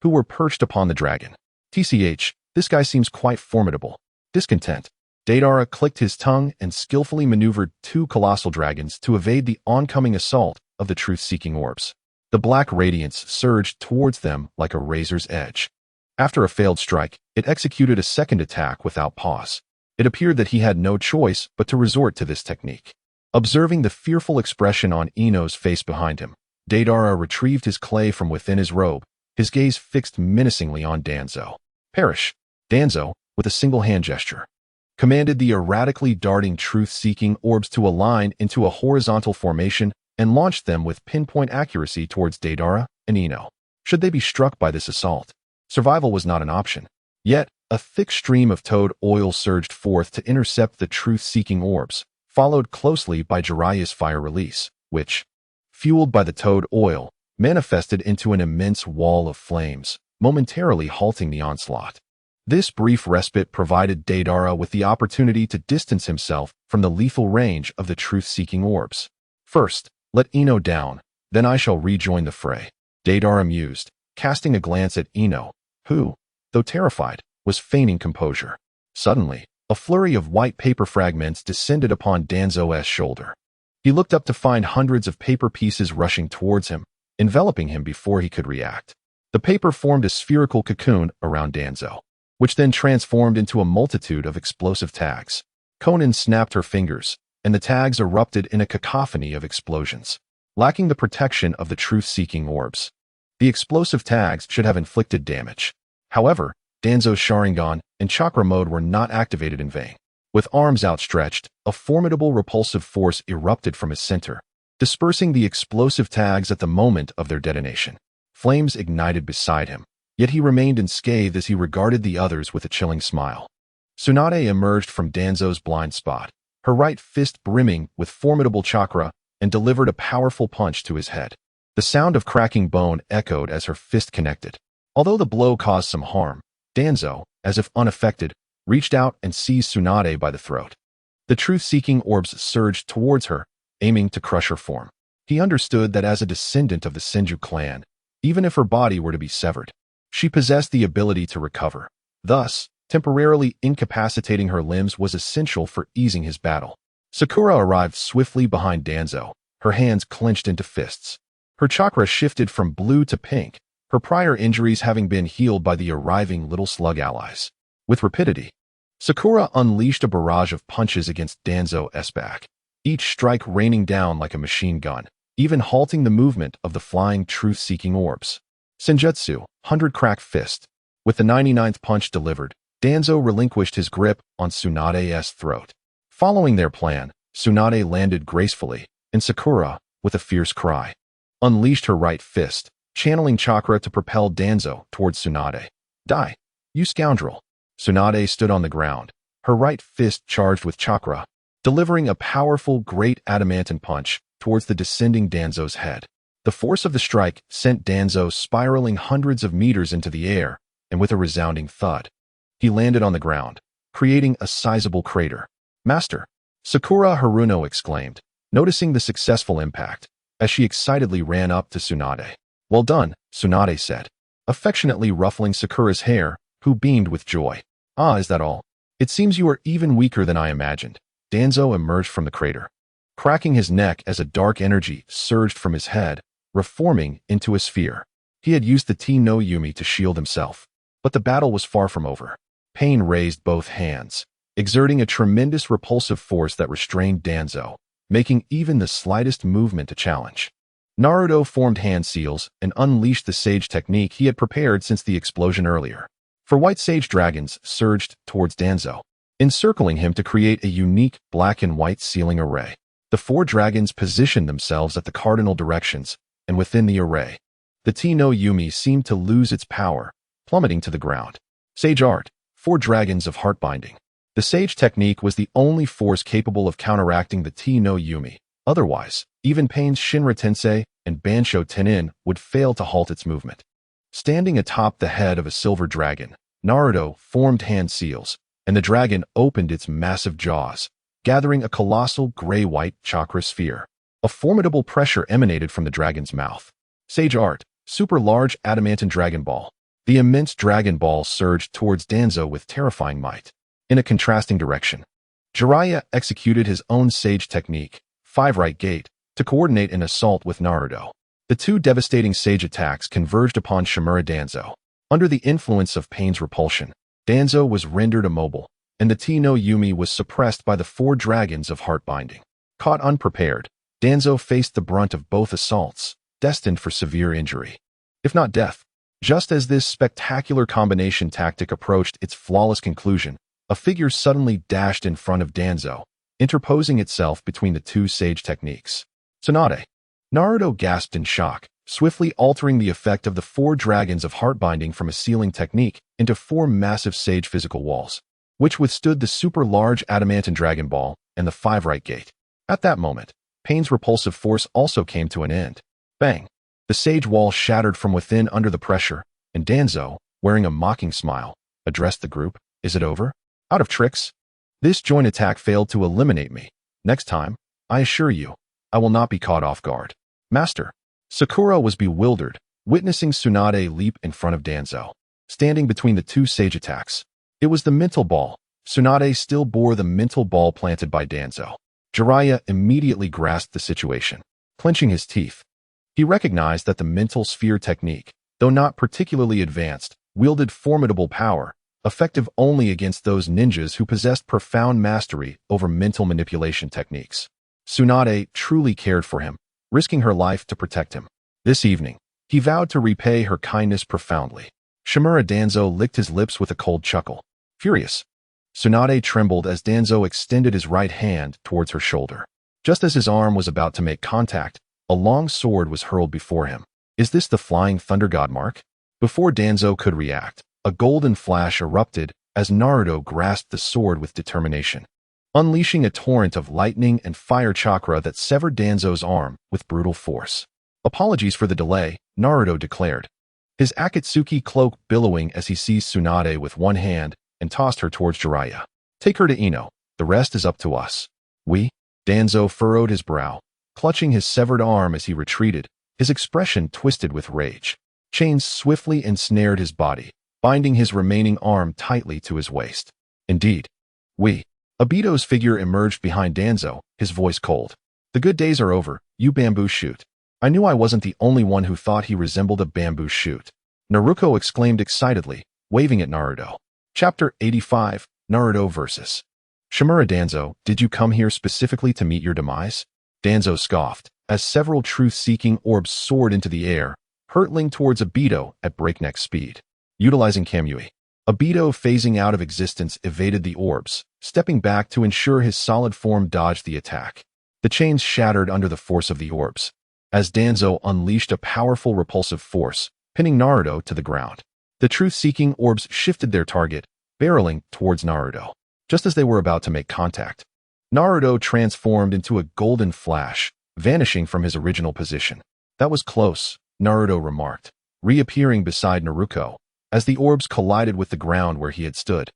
who were perched upon the dragon. TCH, this guy seems quite formidable. Discontent. Deidara clicked his tongue and skillfully maneuvered 2 colossal dragons to evade the oncoming assault of the truth-seeking orbs. The black radiance surged towards them like a razor's edge. After a failed strike, it executed a second attack without pause. It appeared that he had no choice but to resort to this technique. Observing the fearful expression on Ino's face behind him, Deidara retrieved his clay from within his robe, his gaze fixed menacingly on Danzo. Perish. Danzo, with a single hand gesture, commanded the erratically darting truth-seeking orbs to align into a horizontal formation and launched them with pinpoint accuracy towards Deidara and Ino. Should they be struck by this assault, survival was not an option. Yet, a thick stream of toad oil surged forth to intercept the truth-seeking orbs, followed closely by Jiraiya's fire release, which, fueled by the toad oil, manifested into an immense wall of flames, momentarily halting the onslaught. This brief respite provided Deidara with the opportunity to distance himself from the lethal range of the truth-seeking orbs. First, let Ino down, then I shall rejoin the fray. Deidara mused, casting a glance at Ino, who, though terrified, was feigning composure. Suddenly, a flurry of white paper fragments descended upon Danzo's shoulder. He looked up to find hundreds of paper pieces rushing towards him, enveloping him before he could react. The paper formed a spherical cocoon around Danzo, which then transformed into a multitude of explosive tags. Konan snapped her fingers, and the tags erupted in a cacophony of explosions, lacking the protection of the truth-seeking orbs. The explosive tags should have inflicted damage. However, Danzo's Sharingan and Chakra mode were not activated in vain. With arms outstretched, a formidable repulsive force erupted from his center, dispersing the explosive tags at the moment of their detonation. Flames ignited beside him, yet he remained unscathed as he regarded the others with a chilling smile. Tsunade emerged from Danzo's blind spot, her right fist brimming with formidable chakra, and delivered a powerful punch to his head. The sound of cracking bone echoed as her fist connected. Although the blow caused some harm, Danzo, as if unaffected, reached out and seized Tsunade by the throat. The truth-seeking orbs surged towards her, aiming to crush her form. He understood that as a descendant of the Senju clan, even if her body were to be severed, she possessed the ability to recover. Thus, temporarily incapacitating her limbs was essential for easing his battle. Sakura arrived swiftly behind Danzo, her hands clenched into fists. Her chakra shifted from blue to pink, her prior injuries having been healed by the arriving little slug allies. With rapidity, Sakura unleashed a barrage of punches against Danzo's back, each strike raining down like a machine gun, even halting the movement of the flying truth-seeking orbs. Senjutsu, 100 Crack Fist. With the 99th punch delivered, Danzo relinquished his grip on Tsunade's throat. Following their plan, Tsunade landed gracefully, and Sakura, with a fierce cry, unleashed her right fist, channeling chakra to propel Danzo towards Tsunade. Die, you scoundrel! Tsunade stood on the ground, her right fist charged with chakra, delivering a powerful great adamantine punch towards the descending Danzo's head. The force of the strike sent Danzo spiraling hundreds of meters into the air, and with a resounding thud, he landed on the ground, creating a sizable crater. Master! Sakura Haruno exclaimed, noticing the successful impact, as she excitedly ran up to Tsunade. Well done, Tsunade said, affectionately ruffling Sakura's hair, who beamed with joy. Ah, is that all? It seems you are even weaker than I imagined. Danzo emerged from the crater, cracking his neck as a dark energy surged from his head, reforming into a sphere. He had used the Tea no Yumi to shield himself, but the battle was far from over. Pain raised both hands, exerting a tremendous repulsive force that restrained Danzo, making even the slightest movement a challenge. Naruto formed hand seals and unleashed the sage technique he had prepared since the explosion earlier. For white sage dragons surged towards Danzo, encircling him to create a unique black and white sealing array. The 4 dragons positioned themselves at the cardinal directions, and within the array, the Tea no Yumi seemed to lose its power, plummeting to the ground. Sage Art, 4 dragons of heart binding. The sage technique was the only force capable of counteracting the Tea no Yumi. Otherwise, even Pain's Shinra Tensei and Bansho Tenin would fail to halt its movement. Standing atop the head of a silver dragon, Naruto formed hand seals, and the dragon opened its massive jaws, gathering a colossal gray-white chakra sphere. A formidable pressure emanated from the dragon's mouth. Sage Art, super large adamantine Dragon Ball. The immense Dragon Ball surged towards Danzo with terrifying might. In a contrasting direction, Jiraiya executed his own sage technique, 5 Right Gate, to coordinate an assault with Naruto. The 2 devastating sage attacks converged upon Shimura Danzo. Under the influence of Pain's repulsion, Danzo was rendered immobile, and the Tea no Yumi was suppressed by the 4 dragons of heart binding. Caught unprepared, Danzo faced the brunt of both assaults, destined for severe injury, if not death. Just as this spectacular combination tactic approached its flawless conclusion, a figure suddenly dashed in front of Danzo, interposing itself between the 2 sage techniques. Tsunade. Naruto gasped in shock, swiftly altering the effect of the 4 dragons of heart binding from a sealing technique into 4 massive sage physical walls, which withstood the super large adamantine Dragon Ball and the 5 Right Gate. At that moment, Pain's repulsive force also came to an end. Bang! The sage wall shattered from within under the pressure, and Danzo, wearing a mocking smile, addressed the group. Is it over? Out of tricks? This joint attack failed to eliminate me. Next time, I assure you, I will not be caught off guard. Master. Sakura was bewildered, witnessing Tsunade leap in front of Danzo, standing between the two sage attacks. It was the mental ball. Tsunade still bore the mental ball planted by Danzo. Jiraiya immediately grasped the situation, clenching his teeth. He recognized that the mental sphere technique, though not particularly advanced, wielded formidable power, effective only against those ninjas who possessed profound mastery over mental manipulation techniques. Tsunade truly cared for him, risking her life to protect him. This evening, he vowed to repay her kindness profoundly. Shimura Danzo licked his lips with a cold chuckle. Furious, Tsunade trembled as Danzo extended his right hand towards her shoulder. Just as his arm was about to make contact, a long sword was hurled before him. Is this the flying thunder god mark? Before Danzo could react, a golden flash erupted as Naruto grasped the sword with determination, unleashing a torrent of lightning and fire chakra that severed Danzo's arm with brutal force. Apologies for the delay, Naruto declared, his Akatsuki cloak billowing as he seized Tsunade with one hand and tossed her towards Jiraiya. Take her to Ino. The rest is up to us. We? Danzo furrowed his brow, clutching his severed arm as he retreated, his expression twisted with rage. Chains swiftly ensnared his body, binding his remaining arm tightly to his waist. Indeed. We. Obito's figure emerged behind Danzo, his voice cold. The good days are over, you bamboo shoot. I knew I wasn't the only one who thought he resembled a bamboo shoot. Naruto exclaimed excitedly, waving at Naruto. Chapter 85, Naruto vs. Shimura Danzo, did you come here specifically to meet your demise? Danzo scoffed, as several truth-seeking orbs soared into the air, hurtling towards Obito at breakneck speed. Utilizing Kamui, Obito phasing out of existence evaded the orbs, stepping back to ensure his solid form dodged the attack. The chains shattered under the force of the orbs, as Danzo unleashed a powerful repulsive force, pinning Naruto to the ground. The truth-seeking orbs shifted their target, barreling towards Naruto. Just as they were about to make contact, Naruto transformed into a golden flash, vanishing from his original position. That was close, Naruto remarked, reappearing beside Naruto, as the orbs collided with the ground where he had stood,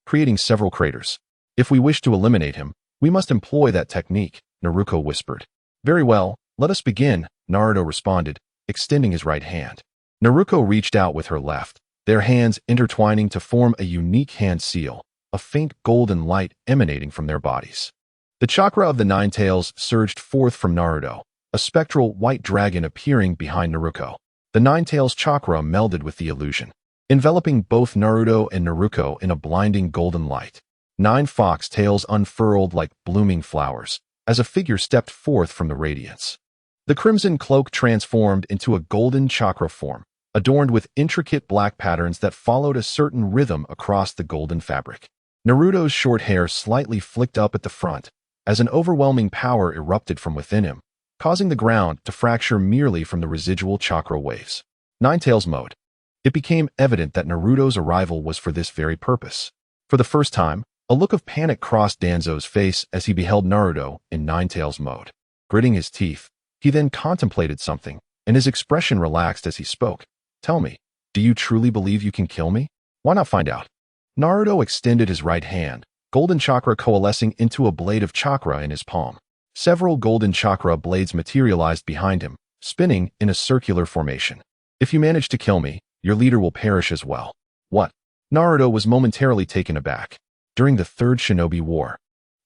creating several craters. If we wish to eliminate him, we must employ that technique, Naruto whispered. Very well, let us begin, Naruto responded, extending his right hand. Naruto reached out with her left, their hands intertwining to form a unique hand seal, a faint golden light emanating from their bodies. The chakra of the Nine Tails surged forth from Naruto, a spectral white dragon appearing behind Naruto. The Nine Tails chakra melded with the illusion, enveloping both Naruto and Naruto in a blinding golden light. 9 fox tails unfurled like blooming flowers, as a figure stepped forth from the radiance. The crimson cloak transformed into a golden chakra form, adorned with intricate black patterns that followed a certain rhythm across the golden fabric. Naruto's short hair slightly flicked up at the front, as an overwhelming power erupted from within him, causing the ground to fracture merely from the residual chakra waves. Ninetales mode. It became evident that Naruto's arrival was for this very purpose. For the first time, a look of panic crossed Danzo's face as he beheld Naruto in Ninetales mode. Gritting his teeth, he then contemplated something, and his expression relaxed as he spoke. Tell me, do you truly believe you can kill me? Why not find out? Naruto extended his right hand, golden chakra coalescing into a blade of chakra in his palm. Several golden chakra blades materialized behind him, spinning in a circular formation. If you manage to kill me, your leader will perish as well. What? Naruto was momentarily taken aback. During the Third Shinobi War,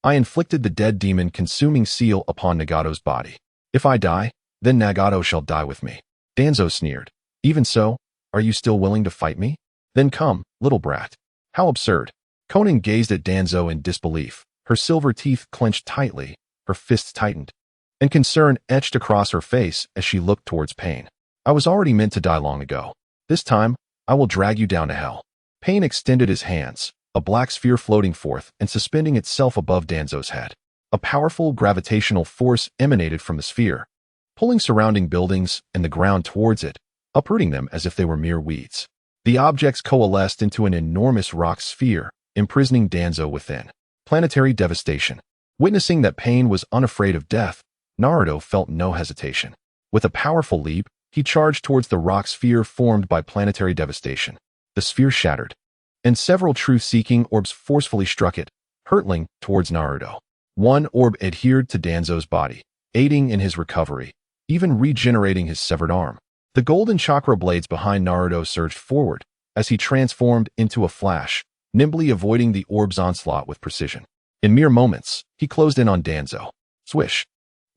I inflicted the dead demon consuming seal upon Nagato's body. If I die, then Nagato shall die with me. Danzo sneered. Even so, are you still willing to fight me? Then come, little brat. How absurd. Konan gazed at Danzo in disbelief, her silver teeth clenched tightly, her fists tightened, and concern etched across her face as she looked towards Pain. I was already meant to die long ago. This time, I will drag you down to hell. Pain extended his hands, a black sphere floating forth and suspending itself above Danzo's head. A powerful gravitational force emanated from the sphere, pulling surrounding buildings and the ground towards it, uprooting them as if they were mere weeds. The objects coalesced into an enormous rock sphere, imprisoning Danzo within. Planetary devastation. Witnessing that Pain was unafraid of death, Naruto felt no hesitation. With a powerful leap, he charged towards the rock sphere formed by planetary devastation. The sphere shattered, and several truth-seeking orbs forcefully struck it, hurtling towards Naruto. One orb adhered to Danzo's body, aiding in his recovery, even regenerating his severed arm. The golden chakra blades behind Naruto surged forward as he transformed into a flash, nimbly avoiding the orb's onslaught with precision. In mere moments, he closed in on Danzo. Swish!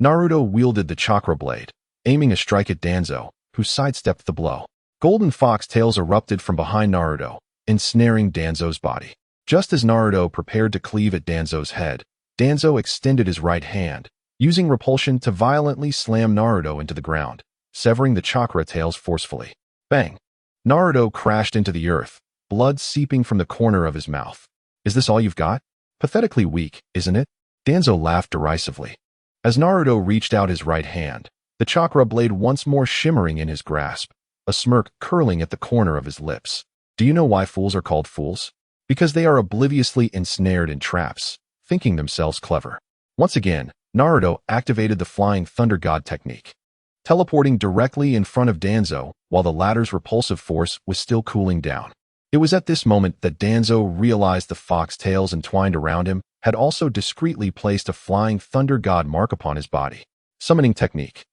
Naruto wielded the chakra blade, aiming a strike at Danzo, who sidestepped the blow. Golden fox tails erupted from behind Naruto, ensnaring Danzo's body. Just as Naruto prepared to cleave at Danzo's head, Danzo extended his right hand, using repulsion to violently slam Naruto into the ground, severing the chakra tails forcefully. Bang! Naruto crashed into the earth, blood seeping from the corner of his mouth. Is this all you've got? Pathetically weak, isn't it? Danzo laughed derisively. As Naruto reached out his right hand, the chakra blade once more shimmering in his grasp, a smirk curling at the corner of his lips. Do you know why fools are called fools? Because they are obliviously ensnared in traps, thinking themselves clever. Once again, Naruto activated the Flying Thunder God technique, teleporting directly in front of Danzo while the latter's repulsive force was still cooling down. It was at this moment that Danzo realized the fox tails entwined around him had also discreetly placed a Flying Thunder God mark upon his body. Summoning technique.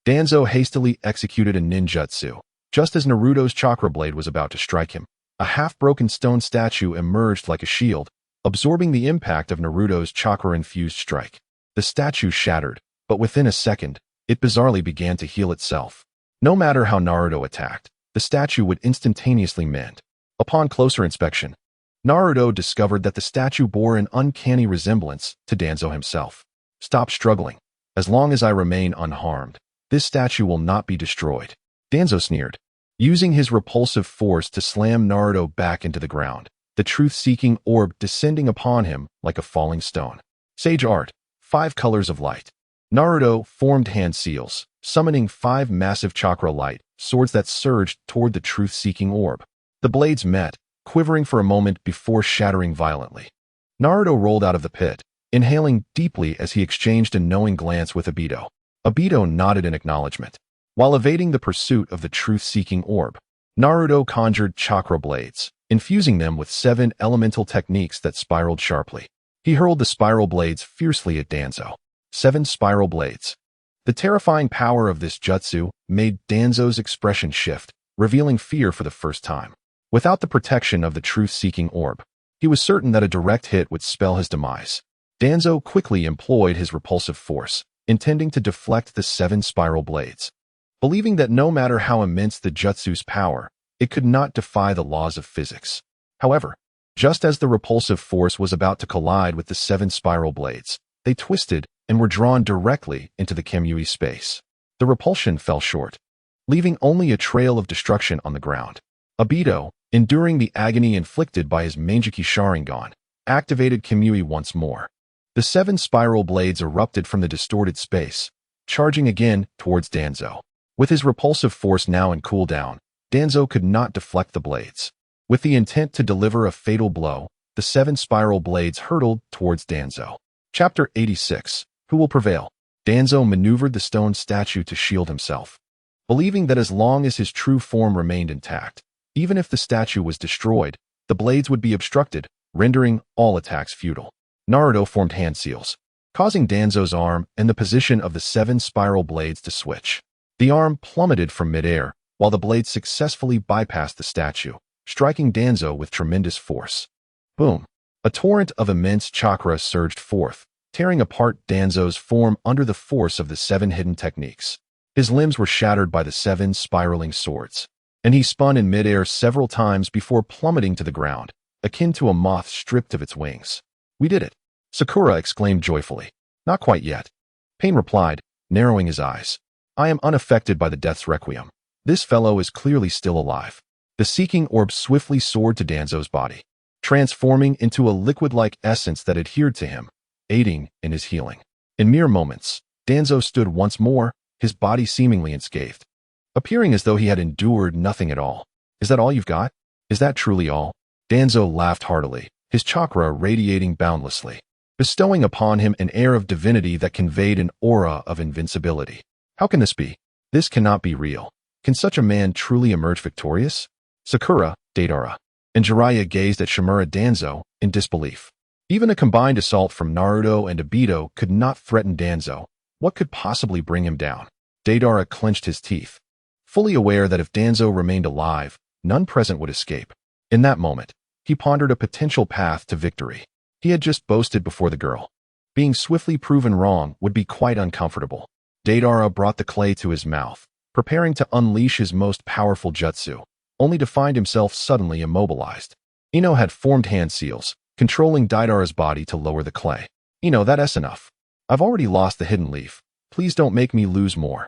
Danzo hastily executed a ninjutsu. Just as Naruto's chakra blade was about to strike him, a half-broken stone statue emerged like a shield, absorbing the impact of Naruto's chakra-infused strike. The statue shattered, but within a second, it bizarrely began to heal itself. No matter how Naruto attacked, the statue would instantaneously mend. Upon closer inspection, Naruto discovered that the statue bore an uncanny resemblance to Danzo himself. Stop struggling. As long as I remain unharmed, this statue will not be destroyed. Danzo sneered, using his repulsive force to slam Naruto back into the ground, the truth-seeking orb descending upon him like a falling stone. Sage Art, 5 colors of light. Naruto formed hand seals, summoning 5 massive chakra light swords that surged toward the truth-seeking orb. The blades met, quivering for a moment before shattering violently. Naruto rolled out of the pit, inhaling deeply as he exchanged a knowing glance with Obito. Obito nodded in acknowledgement. While evading the pursuit of the truth-seeking orb, Naruto conjured chakra blades, infusing them with 7 elemental techniques that spiraled sharply. He hurled the spiral blades fiercely at Danzo. 7 spiral blades. The terrifying power of this jutsu made Danzo's expression shift, revealing fear for the first time. Without the protection of the truth-seeking orb, he was certain that a direct hit would spell his demise. Danzo quickly employed his repulsive force, intending to deflect the 7 spiral blades. Believing that no matter how immense the jutsu's power, it could not defy the laws of physics. However, just as the repulsive force was about to collide with the 7 spiral blades, they twisted and were drawn directly into the Kamui space. The repulsion fell short, leaving only a trail of destruction on the ground. Obito, enduring the agony inflicted by his Mangekyou Sharingan, activated Kamui once more. The 7 spiral blades erupted from the distorted space, charging again towards Danzo. With his repulsive force now in cooldown, Danzo could not deflect the blades. With the intent to deliver a fatal blow, the 7 spiral blades hurtled towards Danzo. Chapter 86. Who will prevail? Danzo maneuvered the stone statue to shield himself, believing that as long as his true form remained intact, even if the statue was destroyed, the blades would be obstructed, rendering all attacks futile. Naruto formed hand seals, causing Danzo's arm and the position of the 7 spiral blades to switch. The arm plummeted from midair, while the blades successfully bypassed the statue, striking Danzo with tremendous force. Boom! A torrent of immense chakra surged forth, tearing apart Danzo's form under the force of the 7 hidden techniques. His limbs were shattered by the 7 spiraling swords, and he spun in midair several times before plummeting to the ground, akin to a moth stripped of its wings. We did it! Sakura exclaimed joyfully. Not quite yet. Pain replied, narrowing his eyes. I am unaffected by the death's requiem. This fellow is clearly still alive. The seeking orb swiftly soared to Danzo's body, transforming into a liquid-like essence that adhered to him, aiding in his healing. In mere moments, Danzo stood once more, his body seemingly unscathed, appearing as though he had endured nothing at all. Is that all you've got? Is that truly all? Danzo laughed heartily, his chakra radiating boundlessly, bestowing upon him an air of divinity that conveyed an aura of invincibility. How can this be? This cannot be real. Can such a man truly emerge victorious? Sakura, Deidara, and Jiraiya gazed at Shimura Danzo in disbelief. Even a combined assault from Naruto and Obito could not threaten Danzo. What could possibly bring him down? Deidara clenched his teeth. fully aware that if Danzo remained alive, none present would escape. In that moment, he pondered a potential path to victory. He had just boasted before the girl. Being swiftly proven wrong would be quite uncomfortable. Deidara brought the clay to his mouth, preparing to unleash his most powerful jutsu, only to find himself suddenly immobilized. Ino had formed hand seals, controlling Deidara's body to lower the clay. Ino, that's enough. I've already lost the hidden leaf. Please don't make me lose more.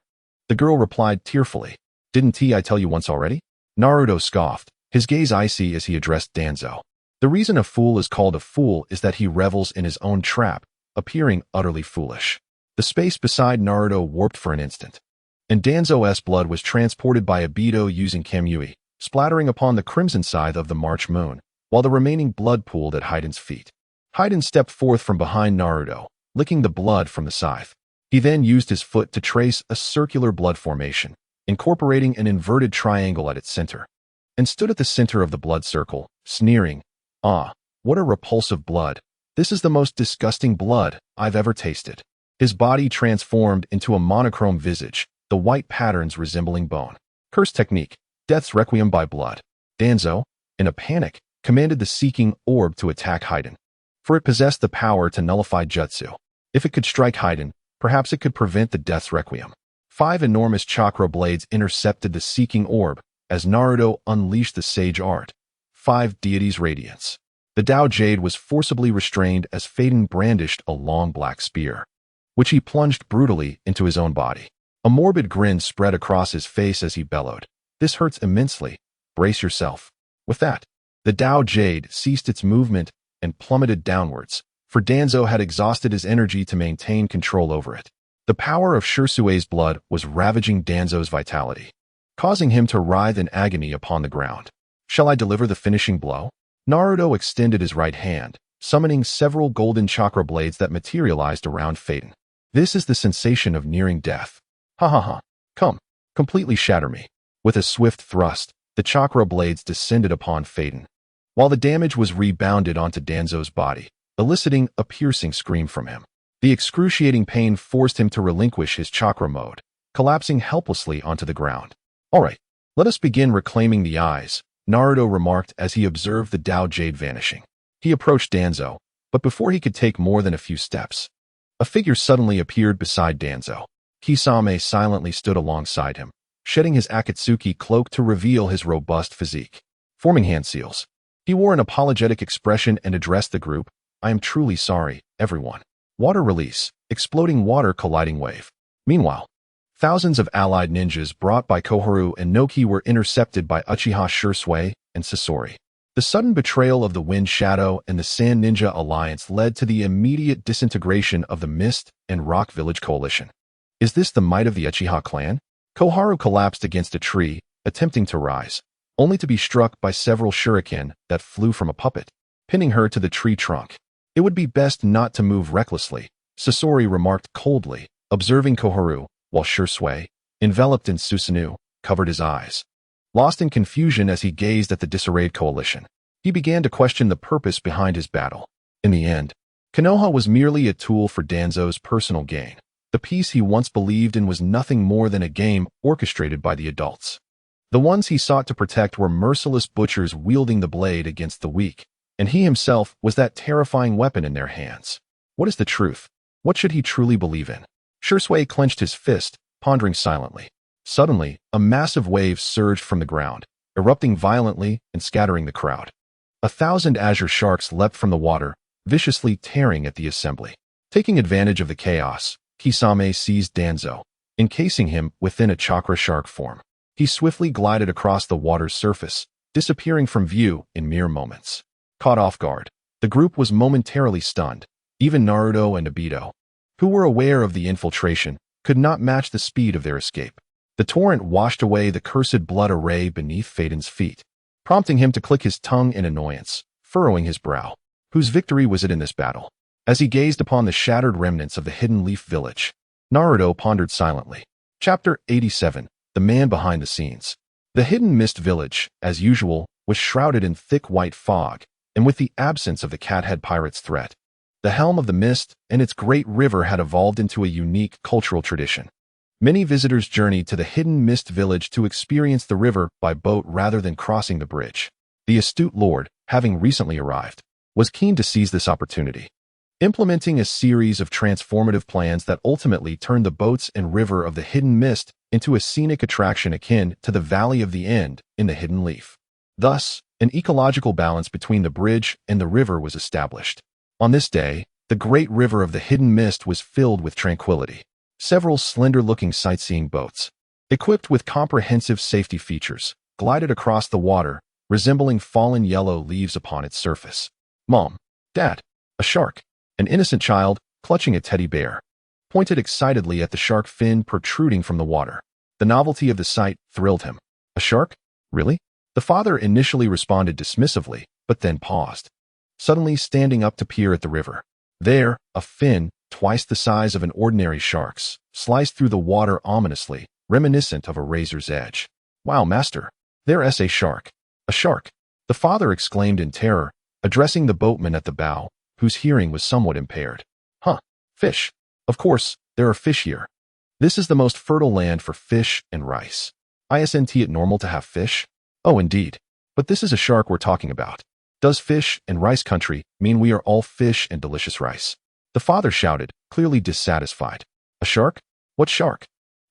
The girl replied tearfully. Didn't I tell you once already? Naruto scoffed, his gaze icy as he addressed Danzo. The reason a fool is called a fool is that he revels in his own trap, appearing utterly foolish. The space beside Naruto warped for an instant, and Danzo's blood was transported by Obito using Kamui, splattering upon the crimson side of the March moon, while the remaining blood pooled at Haiden's feet. Haiden stepped forth from behind Naruto, licking the blood from the scythe. He then used his foot to trace a circular blood formation, incorporating an inverted triangle at its center, and stood at the center of the blood circle, sneering, "Ah, what a repulsive blood. This is the most disgusting blood I've ever tasted." His body transformed into a monochrome visage, the white patterns resembling bone. Curse technique, Death's Requiem by blood. Danzo, in a panic, commanded the seeking orb to attack Haiden, for it possessed the power to nullify jutsu. If it could strike Haiden, perhaps it could prevent the Death's Requiem. 5 enormous chakra blades intercepted the seeking orb as Naruto unleashed the sage art. 5 deities' radiance. The Tao Jade was forcibly restrained as Faden brandished a long black spear, which he plunged brutally into his own body. A morbid grin spread across his face as he bellowed, "This hurts immensely. Brace yourself." With that, the Tao Jade ceased its movement and plummeted downwards, for Danzo had exhausted his energy to maintain control over it. The power of Shirsue's blood was ravaging Danzo's vitality, causing him to writhe in agony upon the ground. "Shall I deliver the finishing blow?" Naruto extended his right hand, summoning several golden chakra blades that materialized around Faden. "This is the sensation of nearing death. Ha ha ha. Come, completely shatter me." With a swift thrust, the chakra blades descended upon Faden, while the damage was rebounded onto Danzo's body, eliciting a piercing scream from him. The excruciating pain forced him to relinquish his chakra mode, collapsing helplessly onto the ground. "All right, let us begin reclaiming the eyes," Naruto remarked as he observed the Tao Jade vanishing. He approached Danzo, but before he could take more than a few steps, a figure suddenly appeared beside Danzo. Kisame silently stood alongside him, shedding his Akatsuki cloak to reveal his robust physique. Forming hand seals, he wore an apologetic expression and addressed the group, "I am truly sorry, everyone." Water release, exploding water colliding wave. Meanwhile, thousands of allied ninjas brought by Koharu and Noki were intercepted by Uchiha Shisui and Sasori. The sudden betrayal of the Wind Shadow and the Sand Ninja Alliance led to the immediate disintegration of the Mist and Rock Village coalition. Is this the might of the Uchiha clan? Koharu collapsed against a tree, attempting to rise, only to be struck by several shuriken that flew from a puppet, pinning her to the tree trunk. "It would be best not to move recklessly," Sasori remarked coldly, observing Koharu, while Shisui, enveloped in Susanoo, covered his eyes. Lost in confusion as he gazed at the disarrayed coalition, he began to question the purpose behind his battle. In the end, Konoha was merely a tool for Danzo's personal gain. The peace he once believed in was nothing more than a game orchestrated by the adults. The ones he sought to protect were merciless butchers wielding the blade against the weak, and he himself was that terrifying weapon in their hands. What is the truth? What should he truly believe in? Shisui clenched his fist, pondering silently. Suddenly, a massive wave surged from the ground, erupting violently and scattering the crowd. 1,000 azure sharks leapt from the water, viciously tearing at the assembly. Taking advantage of the chaos, Kisame seized Danzo, encasing him within a chakra shark form. He swiftly glided across the water's surface, disappearing from view in mere moments. Caught off guard, the group was momentarily stunned. Even Naruto and Obito, who were aware of the infiltration, could not match the speed of their escape. The torrent washed away the cursed blood array beneath Faden's feet, prompting him to click his tongue in annoyance, furrowing his brow. Whose victory was it in this battle? As he gazed upon the shattered remnants of the Hidden Leaf Village, Naruto pondered silently. Chapter 87, The Man Behind the Scenes. The Hidden Mist Village, as usual, was shrouded in thick white fog, and with the absence of the Cathead Pirates' threat, the Helm of the Mist and its great river had evolved into a unique cultural tradition. Many visitors journeyed to the hidden mist village to experience the river by boat rather than crossing the bridge. The astute lord, having recently arrived, was keen to seize this opportunity, implementing a series of transformative plans that ultimately turned the boats and river of the hidden mist into a scenic attraction akin to the Valley of the End in the Hidden Leaf. Thus, an ecological balance between the bridge and the river was established. On this day, the great river of the hidden mist was filled with tranquility. Several slender-looking sightseeing boats, equipped with comprehensive safety features, glided across the water, resembling fallen yellow leaves upon its surface. Mom, Dad, a shark, an innocent child, clutching a teddy bear, pointed excitedly at the shark fin protruding from the water. The novelty of the sight thrilled him. A shark? Really? The father initially responded dismissively, but then paused, suddenly standing up to peer at the river. There, a fin, twice the size of an ordinary shark's, sliced through the water ominously, reminiscent of a razor's edge. Wow, master, there's a shark. A shark! The father exclaimed in terror, addressing the boatman at the bow, whose hearing was somewhat impaired. Huh, fish. Of course, there are fish here. This is the most fertile land for fish and rice. Isn't it normal to have fish? Oh, indeed. But this is a shark we're talking about. Does fish and rice country mean we are all fish and delicious rice? The father shouted, clearly dissatisfied. A shark? What shark?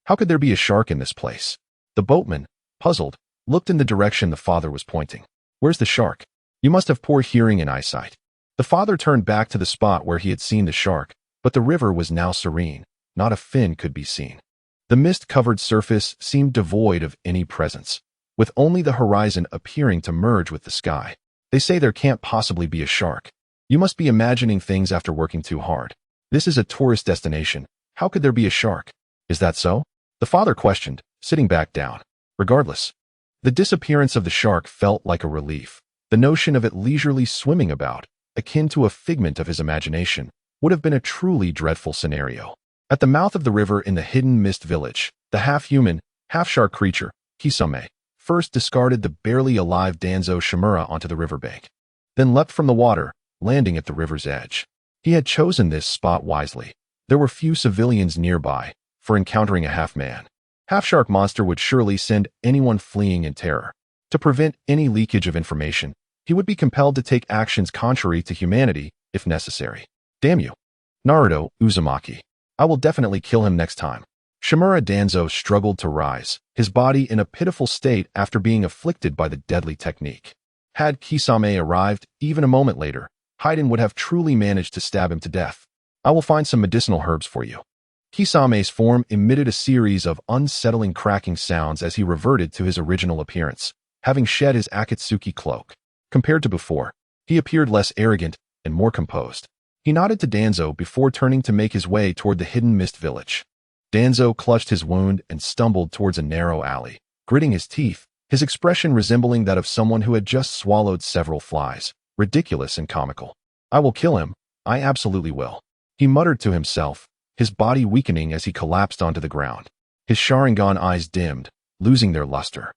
How could there be a shark in this place? The boatman, puzzled, looked in the direction the father was pointing. Where's the shark? You must have poor hearing and eyesight. The father turned back to the spot where he had seen the shark, but the river was now serene. Not a fin could be seen. The mist-covered surface seemed devoid of any presence, with only the horizon appearing to merge with the sky. They say there can't possibly be a shark. You must be imagining things after working too hard. This is a tourist destination. How could there be a shark? Is that so? The father questioned, sitting back down. Regardless, the disappearance of the shark felt like a relief. The notion of it leisurely swimming about, akin to a figment of his imagination, would have been a truly dreadful scenario. At the mouth of the river in the hidden mist village, the half-human, half-shark creature, Kisame, first discarded the barely alive Danzo Shimura onto the riverbank, then leapt from the water, landing at the river's edge. He had chosen this spot wisely. There were few civilians nearby, for encountering a half-man, half-shark monster would surely send anyone fleeing in terror. To prevent any leakage of information, he would be compelled to take actions contrary to humanity, if necessary. Damn you. Naruto, Uzumaki. I will definitely kill him next time. Shimura Danzo struggled to rise, his body in a pitiful state after being afflicted by the deadly technique. Had Kisame arrived, even a moment later, Haiden would have truly managed to stab him to death. I will find some medicinal herbs for you. Kisame's form emitted a series of unsettling cracking sounds as he reverted to his original appearance, having shed his Akatsuki cloak. Compared to before, he appeared less arrogant and more composed. He nodded to Danzo before turning to make his way toward the hidden mist village. Danzo clutched his wound and stumbled towards a narrow alley, gritting his teeth, his expression resembling that of someone who had just swallowed several flies. Ridiculous and comical. I will kill him. I absolutely will. He muttered to himself, his body weakening as he collapsed onto the ground. His Sharingan eyes dimmed, losing their luster,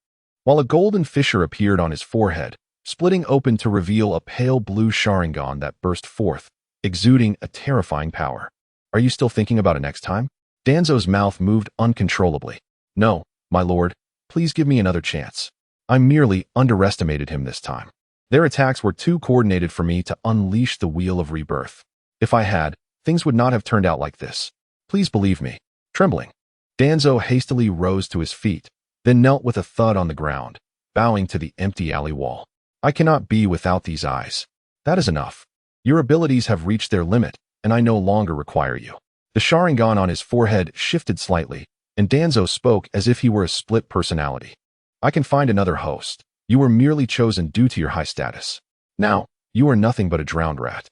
while a golden fissure appeared on his forehead, splitting open to reveal a pale blue Sharingan that burst forth, exuding a terrifying power. Are you still thinking about it next time? Danzo's mouth moved uncontrollably. No, my lord, please give me another chance. I merely underestimated him this time. Their attacks were too coordinated for me to unleash the wheel of rebirth. If I had, things would not have turned out like this. Please believe me. Trembling, Danzo hastily rose to his feet, then knelt with a thud on the ground, bowing to the empty alley wall. I cannot be without these eyes. That is enough. Your abilities have reached their limit, and I no longer require you. The Sharingan on his forehead shifted slightly, and Danzo spoke as if he were a split personality. I can find another host. You were merely chosen due to your high status. Now, you are nothing but a drowned rat,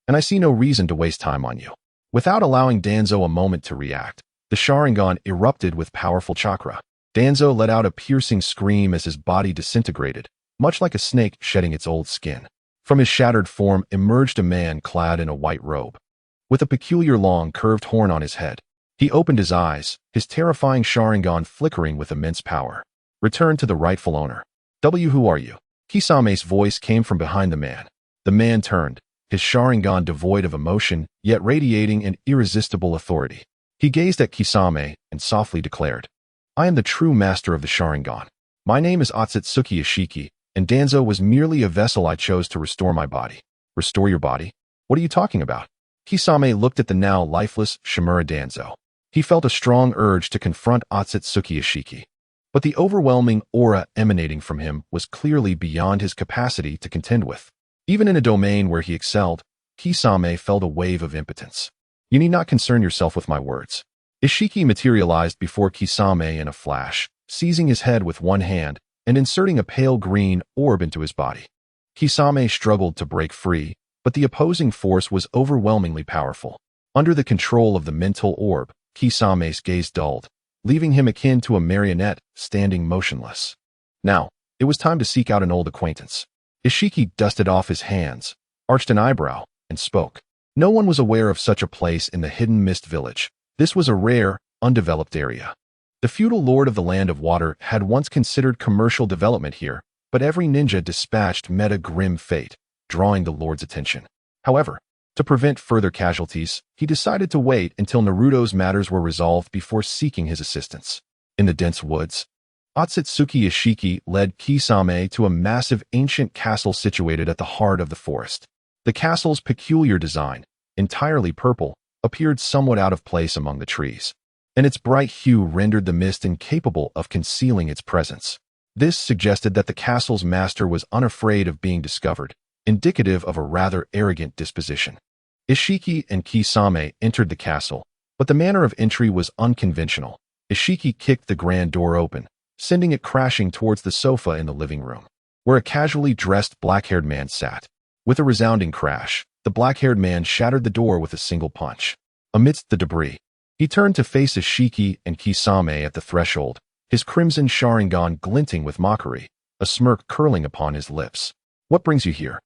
and I see no reason to waste time on you. Without allowing Danzo a moment to react, the Sharingan erupted with powerful chakra. Danzo let out a piercing scream as his body disintegrated, much like a snake shedding its old skin. From his shattered form emerged a man clad in a white robe, with a peculiar long curved horn on his head. He opened his eyes, his terrifying Sharingan flickering with immense power. Return to the rightful owner. Who are you? Kisame's voice came from behind the man. The man turned, his Sharingan devoid of emotion, yet radiating an irresistible authority. He gazed at Kisame and softly declared, "I am the true master of the Sharingan. My name is Otsutsuki Ishiki, and Danzo was merely a vessel I chose to restore my body." "Restore your body? What are you talking about?" Kisame looked at the now lifeless Shimura Danzo. He felt a strong urge to confront Otsutsuki Ishiki, but the overwhelming aura emanating from him was clearly beyond his capacity to contend with. Even in a domain where he excelled, Kisame felt a wave of impotence. "You need not concern yourself with my words." Ishiki materialized before Kisame in a flash, seizing his head with one hand and inserting a pale green orb into his body. Kisame struggled to break free, but the opposing force was overwhelmingly powerful. Under the control of the mental orb, Kisame's gaze dulled, leaving him akin to a marionette standing motionless. Now, it was time to seek out an old acquaintance. Ishiki dusted off his hands, arched an eyebrow, and spoke. No one was aware of such a place in the Hidden Mist Village. This was a rare, undeveloped area. The feudal lord of the Land of Water had once considered commercial development here, but every ninja dispatched met a grim fate, drawing the lord's attention. However, to prevent further casualties, he decided to wait until Naruto's matters were resolved before seeking his assistance. In the dense woods, Otsutsuki Ishiki led Kisame to a massive ancient castle situated at the heart of the forest. The castle's peculiar design, entirely purple, appeared somewhat out of place among the trees, and its bright hue rendered the mist incapable of concealing its presence. This suggested that the castle's master was unafraid of being discovered, indicative of a rather arrogant disposition. Ishiki and Kisame entered the castle, but the manner of entry was unconventional. Ishiki kicked the grand door open, sending it crashing towards the sofa in the living room, where a casually dressed black-haired man sat. With a resounding crash, the black-haired man shattered the door with a single punch. Amidst the debris, he turned to face Ishiki and Kisame at the threshold, his crimson Sharingan glinting with mockery, a smirk curling upon his lips. "What brings you here?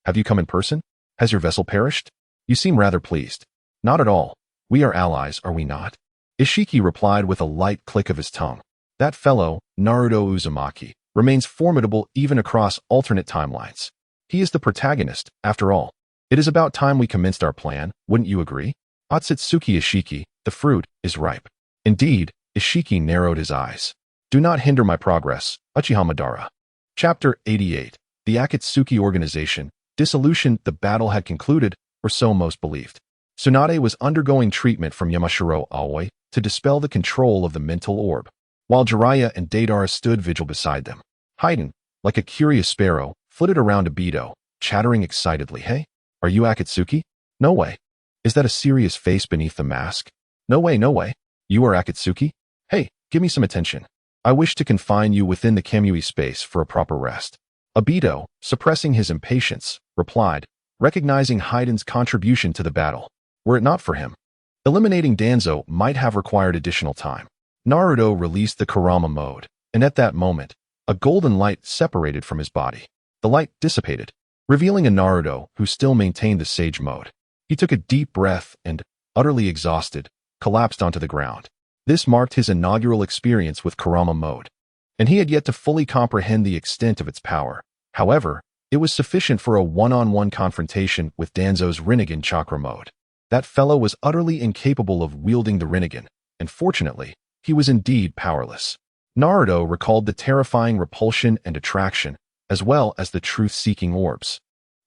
Have you come in person? Has your vessel perished? You seem rather pleased." "Not at all. We are allies, are we not?" Ishiki replied with a light click of his tongue. "That fellow, Naruto Uzumaki, remains formidable even across alternate timelines. He is the protagonist, after all. It is about time we commenced our plan, wouldn't you agree?" Otsutsuki Ishiki, the fruit, is ripe. Indeed, Ishiki narrowed his eyes. "Do not hinder my progress, Uchiha Madara." Chapter 88. The Akatsuki Organization. Dissolution. The battle had concluded, or so most believed. Tsunade was undergoing treatment from Yamashiro Aoi to dispel the control of the mental orb, while Jiraiya and Deidara stood vigil beside them. Haiden, like a curious sparrow, flitted around Obito, chattering excitedly. "Hey, are you Akatsuki? No way. Is that a serious face beneath the mask? No way, no way. You are Akatsuki? Hey, give me some attention. I wish to confine you within the Kamui space for a proper rest." Obito, suppressing his impatience, replied, recognizing Haiden's contribution to the battle. Were it not for him, eliminating Danzo might have required additional time. Naruto released the Kurama mode, and at that moment, a golden light separated from his body. The light dissipated, revealing a Naruto who still maintained the Sage mode. He took a deep breath and, utterly exhausted, collapsed onto the ground. This marked his inaugural experience with Kurama mode, and he had yet to fully comprehend the extent of its power. However, it was sufficient for a one-on-one confrontation with Danzo's Rinnegan chakra mode. That fellow was utterly incapable of wielding the Rinnegan, and fortunately, he was indeed powerless. Naruto recalled the terrifying repulsion and attraction, as well as the truth-seeking orbs.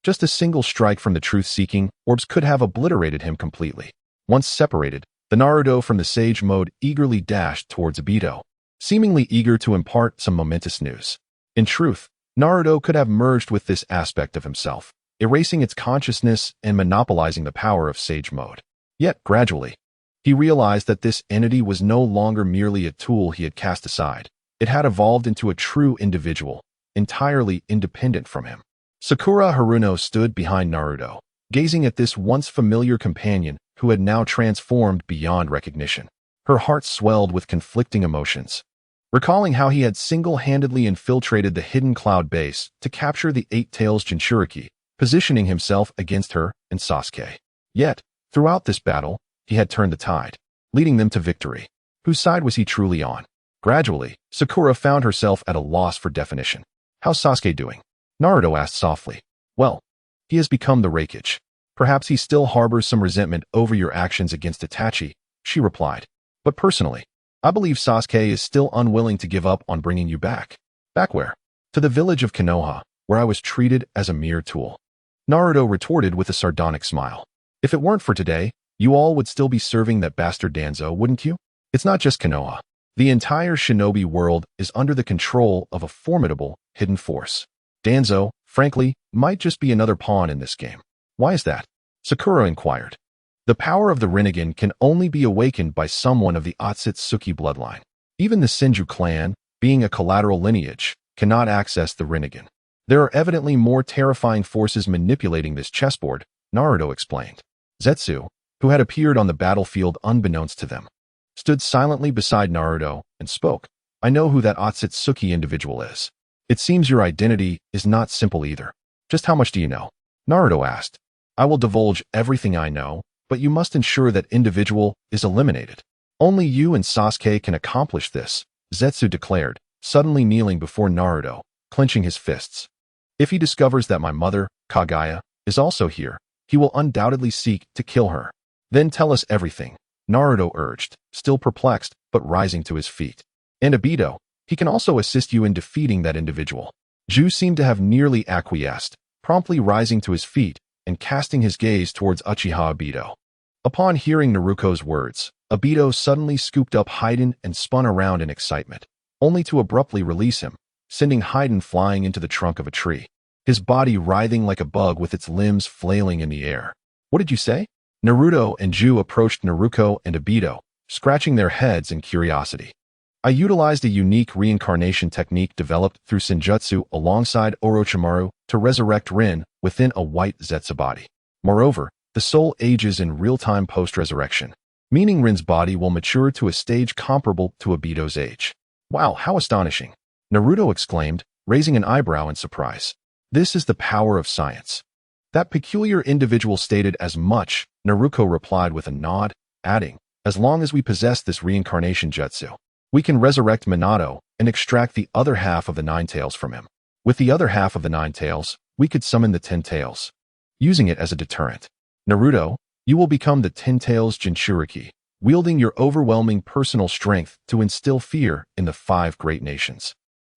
Just a single strike from the truth-seeking orbs could have obliterated him completely. Once separated, the Naruto from the Sage mode eagerly dashed towards Obito, seemingly eager to impart some momentous news. In truth, Naruto could have merged with this aspect of himself, erasing its consciousness and monopolizing the power of Sage mode. Yet, gradually, he realized that this entity was no longer merely a tool he had cast aside. It had evolved into a true individual, entirely independent from him. Sakura Haruno stood behind Naruto, gazing at this once familiar companion who had now transformed beyond recognition. Her heart swelled with conflicting emotions, recalling how he had single-handedly infiltrated the hidden cloud base to capture the Eight Tails Jinchuriki, positioning himself against her and Sasuke. Yet, throughout this battle, he had turned the tide, leading them to victory. Whose side was he truly on? Gradually, Sakura found herself at a loss for definition. "How's Sasuke doing?" Naruto asked softly. "Well, he has become the Raikage. Perhaps he still harbors some resentment over your actions against Itachi," she replied. But personally, I believe Sasuke is still unwilling to give up on bringing you back. Back where? To the village of Konoha, where I was treated as a mere tool. Naruto retorted with a sardonic smile. If it weren't for today, you all would still be serving that bastard Danzo, wouldn't you? It's not just Konoha. The entire shinobi world is under the control of a formidable, hidden force. Danzo, frankly, might just be another pawn in this game. Why is that? Sakura inquired. The power of the Rinnegan can only be awakened by someone of the Otsutsuki bloodline. Even the Senju clan, being a collateral lineage, cannot access the Rinnegan. There are evidently more terrifying forces manipulating this chessboard, Naruto explained. Zetsu, who had appeared on the battlefield unbeknownst to them, stood silently beside Naruto and spoke. I know who that Otsutsuki individual is. It seems your identity is not simple either. Just how much do you know? Naruto asked. I will divulge everything I know, but you must ensure that individual is eliminated. Only you and Sasuke can accomplish this, Zetsu declared, suddenly kneeling before Naruto, clenching his fists. If he discovers that my mother, Kaguya, is also here, he will undoubtedly seek to kill her. Then tell us everything, Naruto urged, still perplexed, but rising to his feet. And Obito, he can also assist you in defeating that individual. Ju seemed to have nearly acquiesced, promptly rising to his feet and casting his gaze towards Uchiha Obito. Upon hearing Naruto's words, Obito suddenly scooped up Haiden and spun around in excitement, only to abruptly release him, sending Haiden flying into the trunk of a tree, his body writhing like a bug with its limbs flailing in the air. What did you say? Naruto and Ju approached Naruto and Obito, scratching their heads in curiosity. I utilized a unique reincarnation technique developed through Senjutsu alongside Orochimaru to resurrect Rin within a white Zetsu body. Moreover, the soul ages in real-time post-resurrection, meaning Rin's body will mature to a stage comparable to Obito's age. Wow, how astonishing! Naruto exclaimed, raising an eyebrow in surprise. This is the power of science. That peculiar individual stated as much, Naruto replied with a nod, adding, as long as we possess this reincarnation jutsu, we can resurrect Minato and extract the other half of the Nine Tails from him. With the other half of the Nine Tails, we could summon the 10 Tails, using it as a deterrent. Naruto, you will become the 10 Tails Jinchuriki, wielding your overwhelming personal strength to instill fear in the 5 great nations,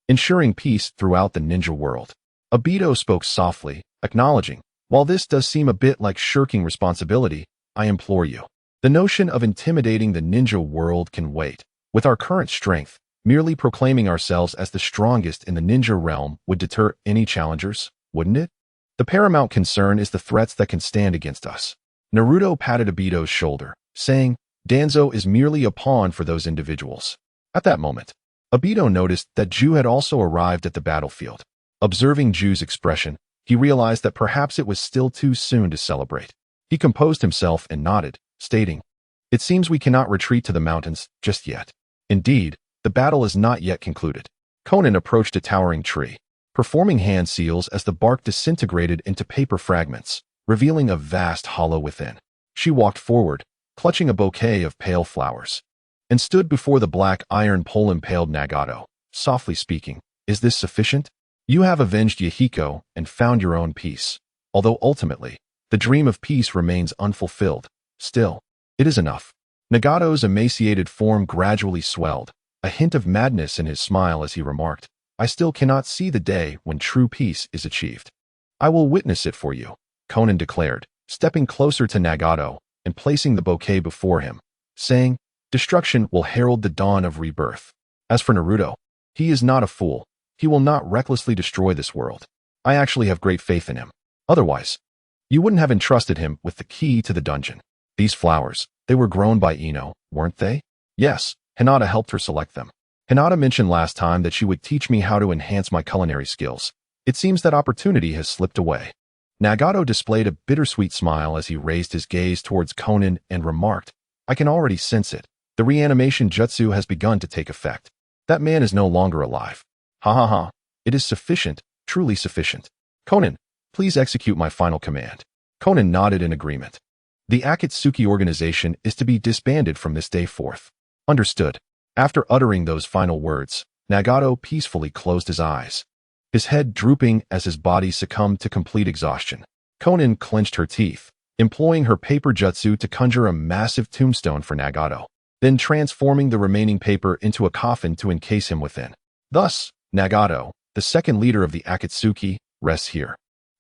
ensuring peace throughout the ninja world. Obito spoke softly, acknowledging, while this does seem a bit like shirking responsibility, I implore you. The notion of intimidating the ninja world can wait. With our current strength, merely proclaiming ourselves as the strongest in the ninja realm would deter any challengers, wouldn't it? The paramount concern is the threats that can stand against us. Naruto patted Obito's shoulder, saying, Danzo is merely a pawn for those individuals. At that moment, Obito noticed that Ju had also arrived at the battlefield. Observing Ju's expression, he realized that perhaps it was still too soon to celebrate. He composed himself and nodded, stating, It seems we cannot retreat to the mountains just yet. Indeed, the battle is not yet concluded. Konan approached a towering tree, performing hand seals as the bark disintegrated into paper fragments, revealing a vast hollow within. She walked forward, clutching a bouquet of pale flowers, and stood before the black iron pole-impaled Nagato, softly speaking, Is this sufficient? You have avenged Yahiko and found your own peace. Although ultimately, the dream of peace remains unfulfilled, still, it is enough. Nagato's emaciated form gradually swelled, a hint of madness in his smile as he remarked, I still cannot see the day when true peace is achieved. I will witness it for you, Konan declared, stepping closer to Nagato and placing the bouquet before him, saying, Destruction will herald the dawn of rebirth. As for Naruto, he is not a fool. He will not recklessly destroy this world. I actually have great faith in him. Otherwise, you wouldn't have entrusted him with the key to the dungeon. These flowers, they were grown by Ino, weren't they? Yes, Hinata helped her select them. Hinata mentioned last time that she would teach me how to enhance my culinary skills. It seems that opportunity has slipped away. Nagato displayed a bittersweet smile as he raised his gaze towards Konan and remarked, I can already sense it. The reanimation jutsu has begun to take effect. That man is no longer alive. Ha ha ha. It is sufficient, truly sufficient. Konan, please execute my final command. Konan nodded in agreement. The Akatsuki organization is to be disbanded from this day forth. Understood. After uttering those final words, Nagato peacefully closed his eyes, his head drooping as his body succumbed to complete exhaustion. Konan clenched her teeth, employing her paper jutsu to conjure a massive tombstone for Nagato, then transforming the remaining paper into a coffin to encase him within. Thus, Nagato, the second leader of the Akatsuki, rests here.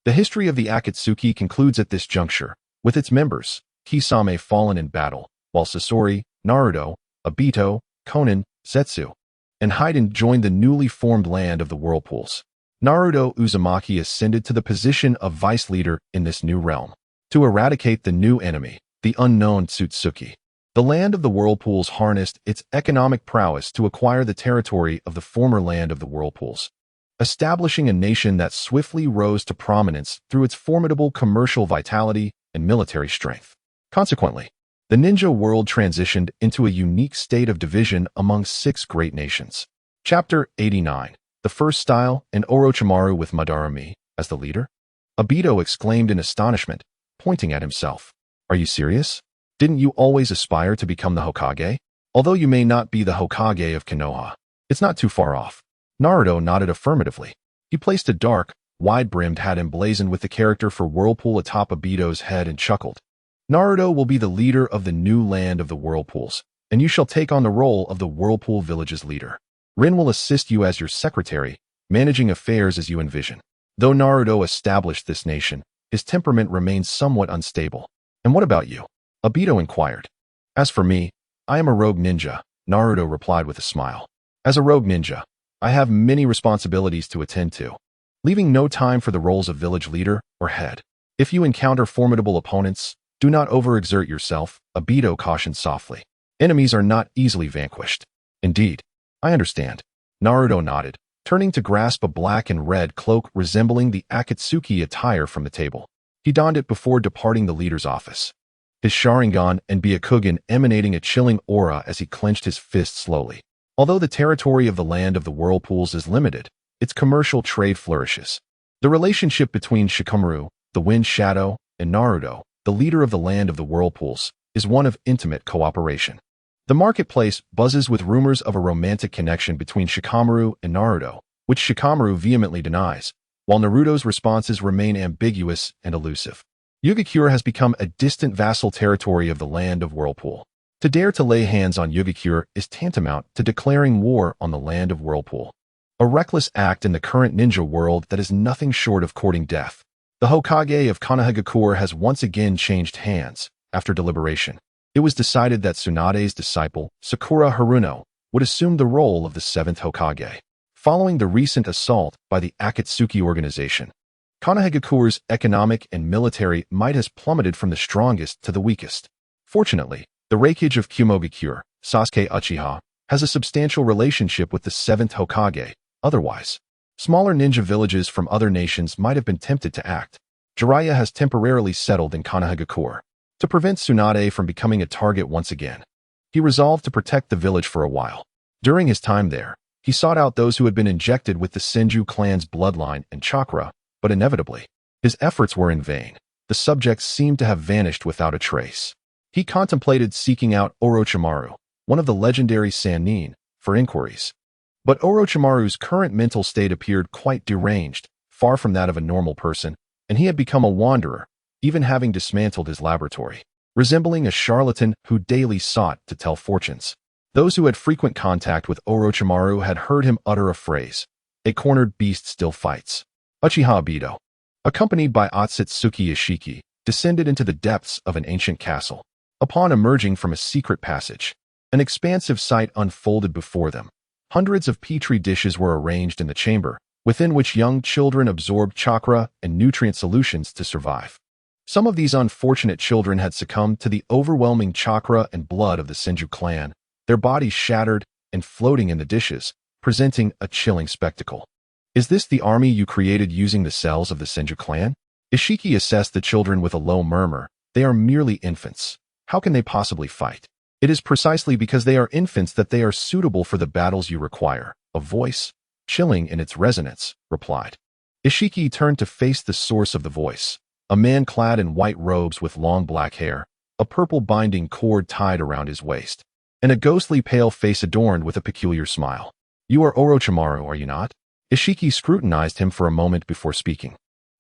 The history of the Akatsuki concludes at this juncture, with its members, Kisame fallen in battle, while Sasori, Naruto, Obito, Konan, Zetsu, and Haiden joined the newly formed land of the Whirlpools. Naruto Uzumaki ascended to the position of vice leader in this new realm, to eradicate the new enemy, the unknown Tsutsuki. The land of the Whirlpools harnessed its economic prowess to acquire the territory of the former land of the Whirlpools, establishing a nation that swiftly rose to prominence through its formidable commercial vitality and military strength. Consequently, the ninja world transitioned into a unique state of division among 6 great nations. Chapter 89. The First Style and Orochimaru with Madarame as the leader? Obito exclaimed in astonishment, pointing at himself. Are you serious? Didn't you always aspire to become the Hokage? Although you may not be the Hokage of Konoha, it's not too far off. Naruto nodded affirmatively. He placed a dark, wide-brimmed hat emblazoned with the character for Whirlpool atop Obito's head and chuckled. Naruto will be the leader of the new land of the Whirlpools, and you shall take on the role of the Whirlpool Village's leader. Rin will assist you as your secretary, managing affairs as you envision. Though Naruto established this nation, his temperament remains somewhat unstable. And what about you? Obito inquired. As for me, I am a rogue ninja, Naruto replied with a smile. As a rogue ninja, I have many responsibilities to attend to, leaving no time for the roles of village leader or head. If you encounter formidable opponents, do not overexert yourself, Obito cautioned softly. Enemies are not easily vanquished. Indeed, I understand. Naruto nodded, turning to grasp a black and red cloak resembling the Akatsuki attire from the table. He donned it before departing the leader's office, his Sharingan and Byakugan emanating a chilling aura as he clenched his fist slowly. Although the territory of the land of the Whirlpools is limited, its commercial trade flourishes. The relationship between Shikamaru, the Wind Shadow, and Naruto, the leader of the land of the Whirlpools, is one of intimate cooperation. The marketplace buzzes with rumors of a romantic connection between Shikamaru and Naruto, which Shikamaru vehemently denies, while Naruto's responses remain ambiguous and elusive. Yugakure has become a distant vassal territory of the land of Whirlpool. To dare to lay hands on Yugakure is tantamount to declaring war on the land of Whirlpool, a reckless act in the current ninja world that is nothing short of courting death. The Hokage of Konoha has once again changed hands. After deliberation, it was decided that Tsunade's disciple, Sakura Haruno, would assume the role of the 7th Hokage. Following the recent assault by the Akatsuki organization, Konohagakure's economic and military might has plummeted from the strongest to the weakest. Fortunately, the Reikage of Kumogakure, Sasuke Uchiha, has a substantial relationship with the 7th Hokage. Otherwise, smaller ninja villages from other nations might have been tempted to act. Jiraiya has temporarily settled in Konohagakure to prevent Tsunade from becoming a target once again. He resolved to protect the village for a while. During his time there, he sought out those who had been injected with the Senju clan's bloodline and chakra, but inevitably, his efforts were in vain. The subjects seemed to have vanished without a trace. He contemplated seeking out Orochimaru, one of the legendary Sannin, for inquiries. But Orochimaru's current mental state appeared quite deranged, far from that of a normal person, and he had become a wanderer, even having dismantled his laboratory, resembling a charlatan who daily sought to tell fortunes. Those who had frequent contact with Orochimaru had heard him utter a phrase, "A cornered beast still fights." Uchiha Obito, accompanied by Otsutsuki Ishiki, descended into the depths of an ancient castle. Upon emerging from a secret passage, an expansive sight unfolded before them. Hundreds of petri dishes were arranged in the chamber, within which young children absorbed chakra and nutrient solutions to survive. Some of these unfortunate children had succumbed to the overwhelming chakra and blood of the Senju clan, their bodies shattered and floating in the dishes, presenting a chilling spectacle. "Is this the army you created using the cells of the Senju clan?" Ishiki assessed the children with a low murmur. "They are merely infants. How can they possibly fight? It is precisely because they are infants that they are suitable for the battles you require." A voice, chilling in its resonance, replied. Ishiki turned to face the source of the voice, a man clad in white robes with long black hair, a purple binding cord tied around his waist, and a ghostly pale face adorned with a peculiar smile. "You are Orochimaru, are you not?" Ishiki scrutinized him for a moment before speaking.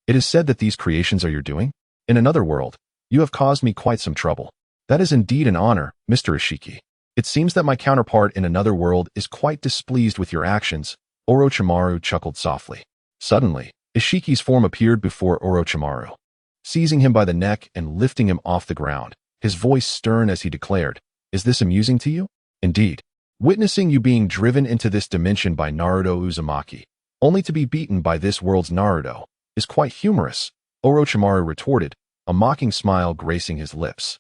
"It is said that these creations are your doing? In another world, You have caused me quite some trouble. That is indeed an honor, Mr. Ishiki. It seems that my counterpart in another world is quite displeased with your actions. Orochimaru chuckled softly. Suddenly, Ishiki's form appeared before Orochimaru, seizing him by the neck and lifting him off the ground, his voice stern as he declared, "Is this amusing to you? Indeed. Witnessing you being driven into this dimension by Naruto Uzumaki, only to be beaten by this world's Naruto, is quite humorous," Orochimaru retorted, a mocking smile gracing his lips.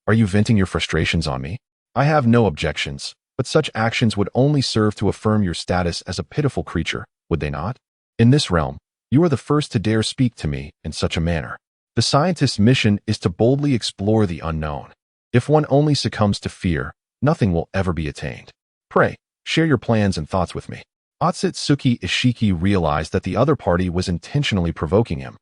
"Are you venting your frustrations on me? I have no objections, but such actions would only serve to affirm your status as a pitiful creature, would they not? In this realm, you are the first to dare speak to me in such a manner. The scientist's mission is to boldly explore the unknown. If one only succumbs to fear, nothing will ever be attained. Pray, share your plans and thoughts with me." Otsutsuki Ishiki realized that the other party was intentionally provoking him,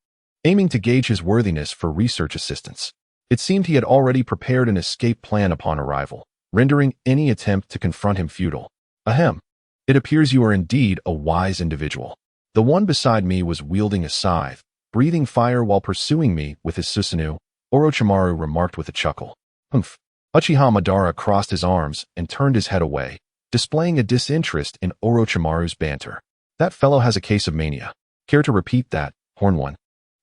aiming to gauge his worthiness for research assistance. It seemed he had already prepared an escape plan upon arrival, rendering any attempt to confront him futile. "Ahem. It appears you are indeed a wise individual. The one beside me was wielding a scythe, breathing fire while pursuing me with his Susanoo," Orochimaru remarked with a chuckle. "Humph." Uchiha Madara crossed his arms and turned his head away, displaying a disinterest in Orochimaru's banter. "That fellow has a case of mania. Care to repeat that, Horn One?"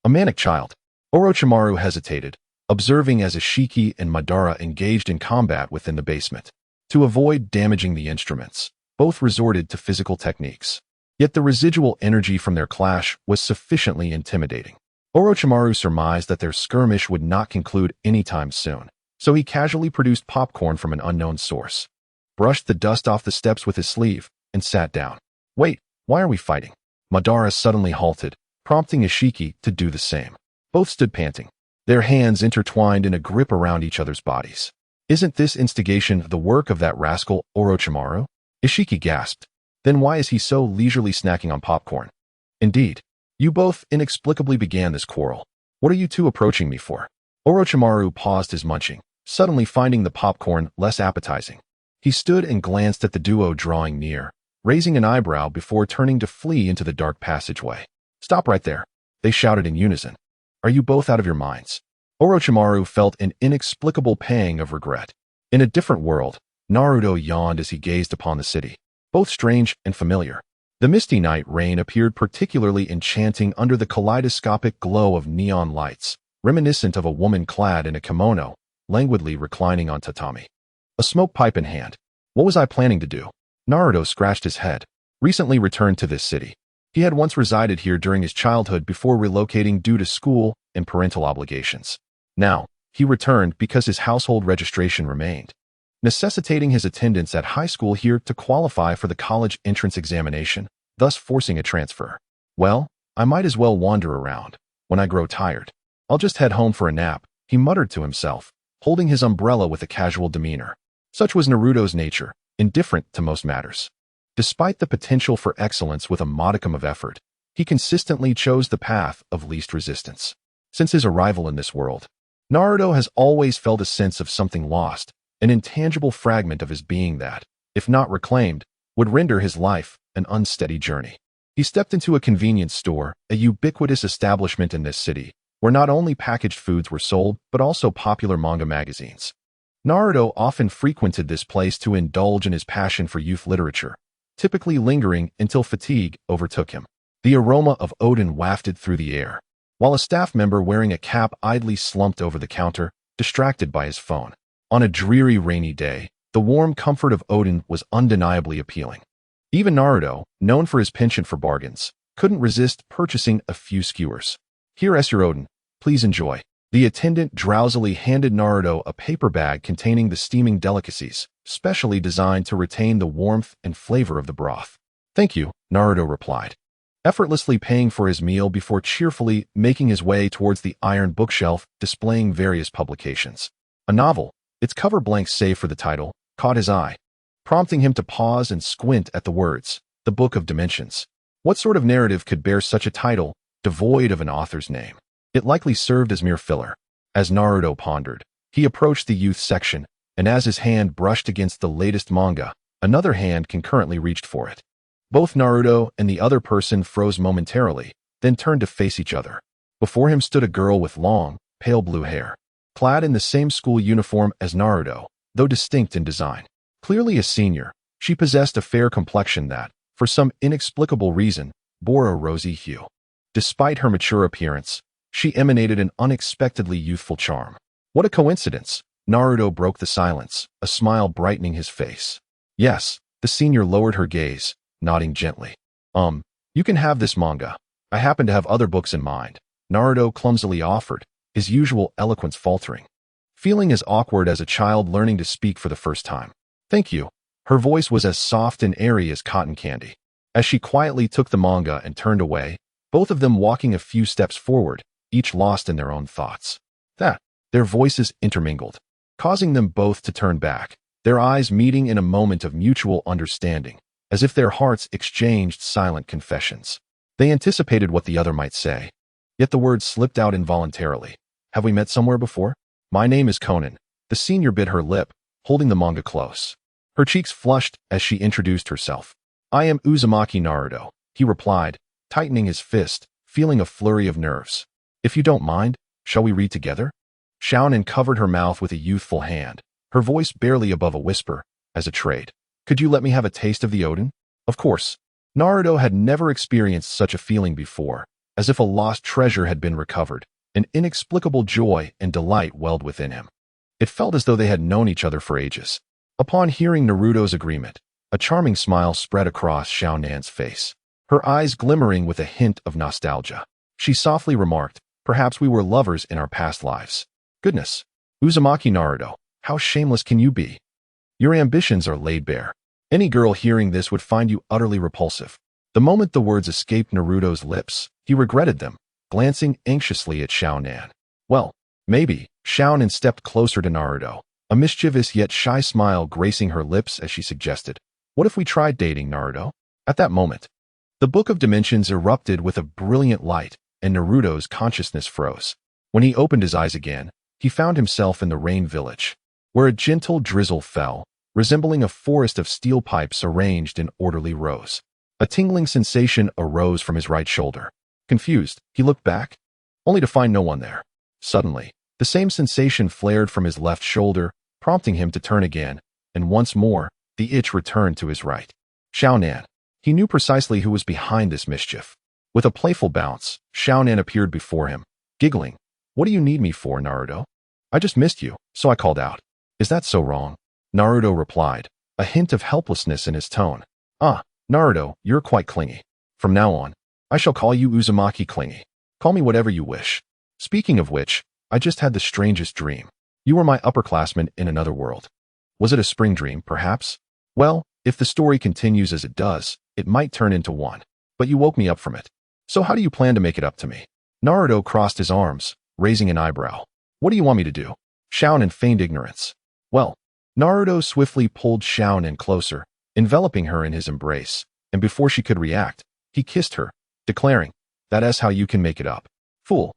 "A manic child." Orochimaru hesitated, observing as Ishiki and Madara engaged in combat within the basement. To avoid damaging the instruments, both resorted to physical techniques. Yet the residual energy from their clash was sufficiently intimidating. Orochimaru surmised that their skirmish would not conclude anytime soon, so he casually produced popcorn from an unknown source, brushed the dust off the steps with his sleeve, and sat down. "Wait, why are we fighting?" Madara suddenly halted, prompting Ishiki to do the same. Both stood panting, their hands intertwined in a grip around each other's bodies. "Isn't this instigation the work of that rascal, Orochimaru?" Ishiki gasped. "Then why is he so leisurely snacking on popcorn?" "Indeed. You both inexplicably began this quarrel. What are you two approaching me for?" Orochimaru paused his munching, suddenly finding the popcorn less appetizing. He stood and glanced at the duo drawing near, raising an eyebrow before turning to flee into the dark passageway. "Stop right there," they shouted in unison. "Are you both out of your minds?" Orochimaru felt an inexplicable pang of regret. In a different world, Naruto yawned as he gazed upon the city, both strange and familiar. The misty night rain appeared particularly enchanting under the kaleidoscopic glow of neon lights, reminiscent of a woman clad in a kimono, languidly reclining on tatami, a smoke pipe in hand. "What was I planning to do?" Naruto scratched his head. Recently returned to this city. He had once resided here during his childhood before relocating due to school and parental obligations. Now, he returned because his household registration remained, necessitating his attendance at high school here to qualify for the college entrance examination, thus forcing a transfer. "Well, I might as well wander around. When I grow tired, I'll just head home for a nap," he muttered to himself, holding his umbrella with a casual demeanor. Such was Naruto's nature, indifferent to most matters. Despite the potential for excellence with a modicum of effort, he consistently chose the path of least resistance. Since his arrival in this world, Naruto has always felt a sense of something lost, an intangible fragment of his being that, if not reclaimed, would render his life an unsteady journey. He stepped into a convenience store, a ubiquitous establishment in this city, where not only packaged foods were sold, but also popular manga magazines. Naruto often frequented this place to indulge in his passion for youth literature, typically lingering until fatigue overtook him. The aroma of Odin wafted through the air, while a staff member wearing a cap idly slumped over the counter, distracted by his phone. On a dreary rainy day, the warm comfort of Odin was undeniably appealing. Even Naruto, known for his penchant for bargains, couldn't resist purchasing a few skewers. "Here is your Odin. Please enjoy." The attendant drowsily handed Naruto a paper bag containing the steaming delicacies, specially designed to retain the warmth and flavor of the broth. "Thank you," Naruto replied, effortlessly paying for his meal before cheerfully making his way towards the iron bookshelf displaying various publications. A novel, its cover blank save for the title, caught his eye, prompting him to pause and squint at the words, "The Book of Dimensions." What sort of narrative could bear such a title, devoid of an author's name? It likely served as mere filler. As Naruto pondered, he approached the youth section, and as his hand brushed against the latest manga, another hand concurrently reached for it. Both Naruto and the other person froze momentarily, then turned to face each other. Before him stood a girl with long, pale blue hair. clad in the same school uniform as Naruto, though distinct in design. Clearly a senior, she possessed a fair complexion that, for some inexplicable reason, bore a rosy hue. Despite her mature appearance, she emanated an unexpectedly youthful charm. What a coincidence! Naruto broke the silence, a smile brightening his face. Yes, the senior lowered her gaze, nodding gently. You can have this manga. I happen to have other books in mind, Naruto clumsily offered, his usual eloquence faltering. Feeling as awkward as a child learning to speak for the first time. Thank you. Her voice was as soft and airy as cotton candy. As she quietly took the manga and turned away, both of them walking a few steps forward, each lost in their own thoughts. Their voices intermingled, causing them both to turn back, their eyes meeting in a moment of mutual understanding, as if their hearts exchanged silent confessions. They anticipated what the other might say, yet the words slipped out involuntarily. Have we met somewhere before? My name is Conan. The senior bit her lip, holding the manga close. Her cheeks flushed as she introduced herself. I am Uzumaki Naruto, he replied, tightening his fist, feeling a flurry of nerves. If you don't mind, shall we read together? Chunin covered her mouth with a youthful hand, her voice barely above a whisper, as a trade. Could you let me have a taste of the Odin? Of course. Naruto had never experienced such a feeling before, as if a lost treasure had been recovered. An inexplicable joy and delight welled within him. It felt as though they had known each other for ages. Upon hearing Naruto's agreement, a charming smile spread across Chunin's face, her eyes glimmering with a hint of nostalgia. She softly remarked, perhaps we were lovers in our past lives. Goodness, Uzumaki Naruto, how shameless can you be? Your ambitions are laid bare. Any girl hearing this would find you utterly repulsive. The moment the words escaped Naruto's lips, he regretted them, glancing anxiously at Chunin. Well, maybe. Chunin stepped closer to Naruto, a mischievous yet shy smile gracing her lips as she suggested, what if we tried dating, Naruto? At that moment, the Book of Dimensions erupted with a brilliant light, and Naruto's consciousness froze. When he opened his eyes again, he found himself in the Rain Village, where a gentle drizzle fell, resembling a forest of steel pipes arranged in orderly rows. A tingling sensation arose from his right shoulder. Confused, he looked back, only to find no one there. Suddenly, the same sensation flared from his left shoulder, prompting him to turn again, and once more, the itch returned to his right. Chunin. He knew precisely who was behind this mischief. With a playful bounce, Chunin appeared before him, giggling. What do you need me for, Naruto? I just missed you, so I called out. Is that so wrong? Naruto replied, a hint of helplessness in his tone. Ah, Naruto, you're quite clingy. From now on, I shall call you Uzumaki Clingy. Call me whatever you wish. Speaking of which, I just had the strangest dream. You were my upperclassman in another world. Was it a spring dream, perhaps? Well, if the story continues as it does, it might turn into one. But you woke me up from it. So how do you plan to make it up to me? Naruto crossed his arms, raising an eyebrow. What do you want me to do? Chunin feigned ignorance. Well, Naruto swiftly pulled Chunin closer, enveloping her in his embrace, and before she could react, he kissed her, declaring, that is how you can make it up. Fool.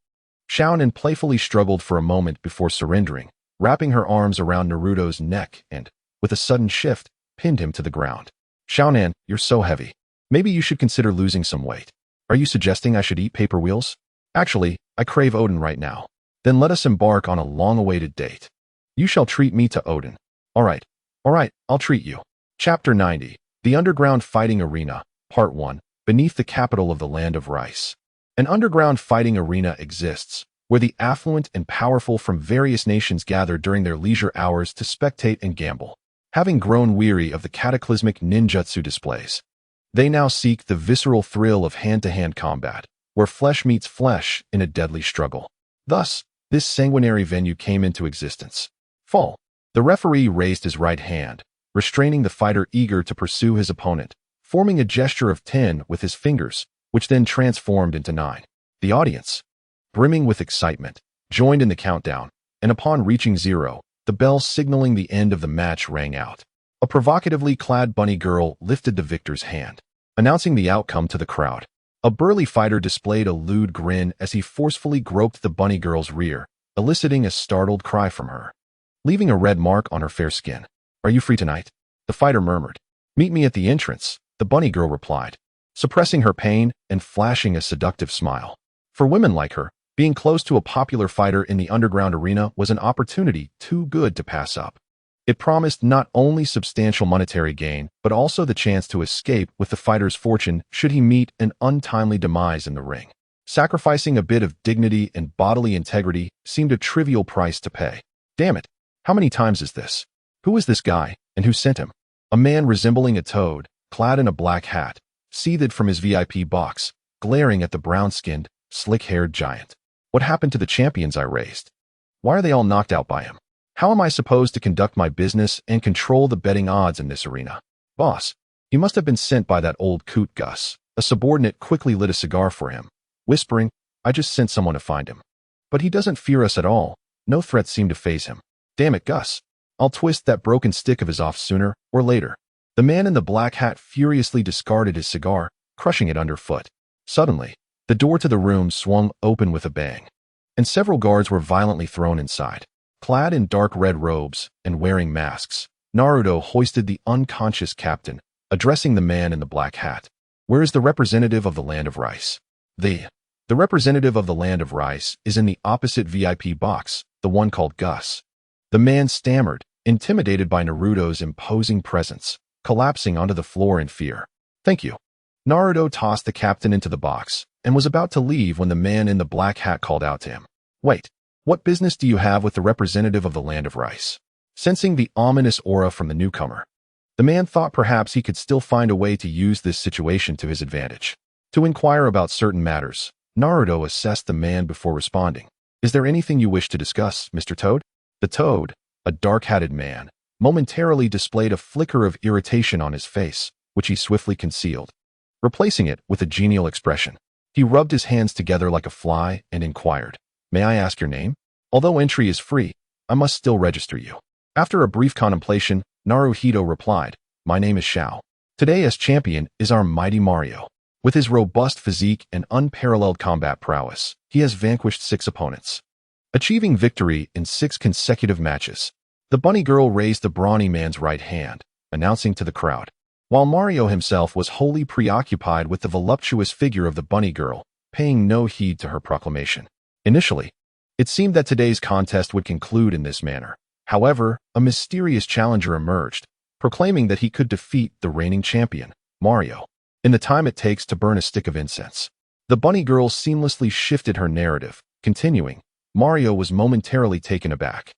Chunin playfully struggled for a moment before surrendering, wrapping her arms around Naruto's neck and, with a sudden shift, pinned him to the ground. Chunin, you're so heavy. Maybe you should consider losing some weight. Are you suggesting I should eat paper wheels? Actually, I crave Odin right now. Then let us embark on a long-awaited date. You shall treat me to Odin. All right, I'll treat you. Chapter 90, The Underground Fighting Arena, Part 1, Beneath the Capital of the Land of Rice. An underground fighting arena exists, where the affluent and powerful from various nations gather during their leisure hours to spectate and gamble. Having grown weary of the cataclysmic ninjutsu displays, they now seek the visceral thrill of hand-to-hand combat, where flesh meets flesh in a deadly struggle. Thus, this sanguinary venue came into existence. Fall. The referee raised his right hand, restraining the fighter eager to pursue his opponent, forming a gesture of 10 with his fingers, which then transformed into 9. The audience, brimming with excitement, joined in the countdown, and upon reaching 0, the bell signaling the end of the match rang out. A provocatively clad bunny girl lifted the victor's hand, announcing the outcome to the crowd. A burly fighter displayed a lewd grin as he forcefully groped the bunny girl's rear, eliciting a startled cry from her, leaving a red mark on her fair skin. Are you free tonight? The fighter murmured. Meet me at the entrance, the bunny girl replied, suppressing her pain and flashing a seductive smile. For women like her, Being close to a popular fighter in the underground arena was an opportunity too good to pass up. It promised not only substantial monetary gain, but also the chance to escape with the fighter's fortune should he meet an untimely demise in the ring. Sacrificing a bit of dignity and bodily integrity seemed a trivial price to pay. Damn it, how many times is this? Who is this guy, and who sent him? A man resembling a toad, clad in a black hat, seethed from his VIP box, glaring at the brown-skinned, slick-haired giant. What happened to the champions I raised? Why are they all knocked out by him? How am I supposed to conduct my business and control the betting odds in this arena? Boss, he must have been sent by that old coot Gus. A subordinate quickly lit a cigar for him, whispering, I just sent someone to find him. But he doesn't fear us at all. No threats seem to faze him. Damn it, Gus. I'll twist that broken stick of his off sooner or later. The man in the black hat furiously discarded his cigar, crushing it underfoot. Suddenly, the door to the room swung open with a bang, and several guards were violently thrown inside. Clad in dark red robes and wearing masks, Naruto hoisted the unconscious captain, addressing the man in the black hat. Where is the representative of the Land of Rice? The representative of the Land of Rice is in the opposite VIP box, the one called Gus. The man stammered, intimidated by Naruto's imposing presence, collapsing onto the floor in fear. Thank you. Naruto tossed the captain into the box and was about to leave when the man in the black hat called out to him. Wait, what business do you have with the representative of the Land of Rice? Sensing the ominous aura from the newcomer, the man thought perhaps he could still find a way to use this situation to his advantage. To inquire about certain matters, Naruto assessed the man before responding. Is there anything you wish to discuss, Mr. Toad? The Toad, a dark-hatted man, momentarily displayed a flicker of irritation on his face, which he swiftly concealed, replacing it with a genial expression. He rubbed his hands together like a fly and inquired, May I ask your name? Although entry is free, I must still register you. After a brief contemplation, Naruhito replied, My name is Shao. Today as champion is our mighty Mario. With his robust physique and unparalleled combat prowess, he has vanquished 6 opponents, achieving victory in 6 consecutive matches. The bunny girl raised the brawny man's right hand, announcing to the crowd, while Mario himself was wholly preoccupied with the voluptuous figure of the bunny girl, paying no heed to her proclamation. Initially, it seemed that today's contest would conclude in this manner. However, a mysterious challenger emerged, proclaiming that he could defeat the reigning champion, Mario, in the time it takes to burn a stick of incense. The bunny girl seamlessly shifted her narrative, continuing, Mario was momentarily taken aback,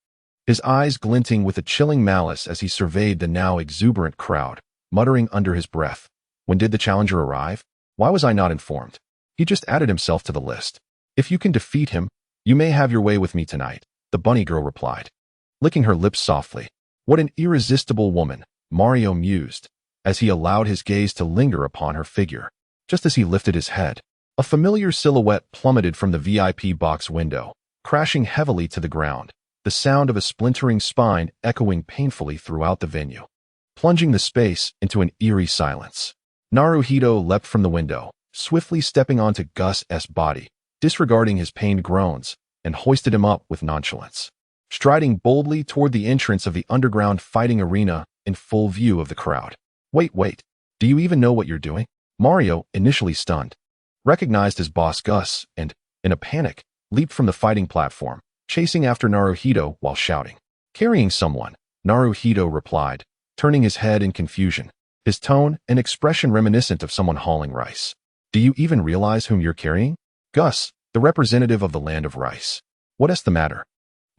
his eyes glinting with a chilling malice as he surveyed the now exuberant crowd, muttering under his breath, When did the challenger arrive? Why was I not informed? He just added himself to the list. If you can defeat him, you may have your way with me tonight, the bunny girl replied, licking her lips softly. What an irresistible woman, Mario mused, as he allowed his gaze to linger upon her figure. Just as he lifted his head, a familiar silhouette plummeted from the VIP box window, crashing heavily to the ground, the sound of a splintering spine echoing painfully throughout the venue, plunging the space into an eerie silence. Naruhito leapt from the window, swiftly stepping onto Gus's body, disregarding his pained groans, and hoisted him up with nonchalance, striding boldly toward the entrance of the underground fighting arena in full view of the crowd. Wait, do you even know what you're doing? Mario, initially stunned, recognized his boss Gus and, in a panic, leaped from the fighting platform, chasing after Naruhito while shouting. Carrying someone, Naruhito replied, turning his head in confusion, his tone an expression reminiscent of someone hauling rice. Do you even realize whom you're carrying? Gus, the representative of the Land of Rice. What is the matter?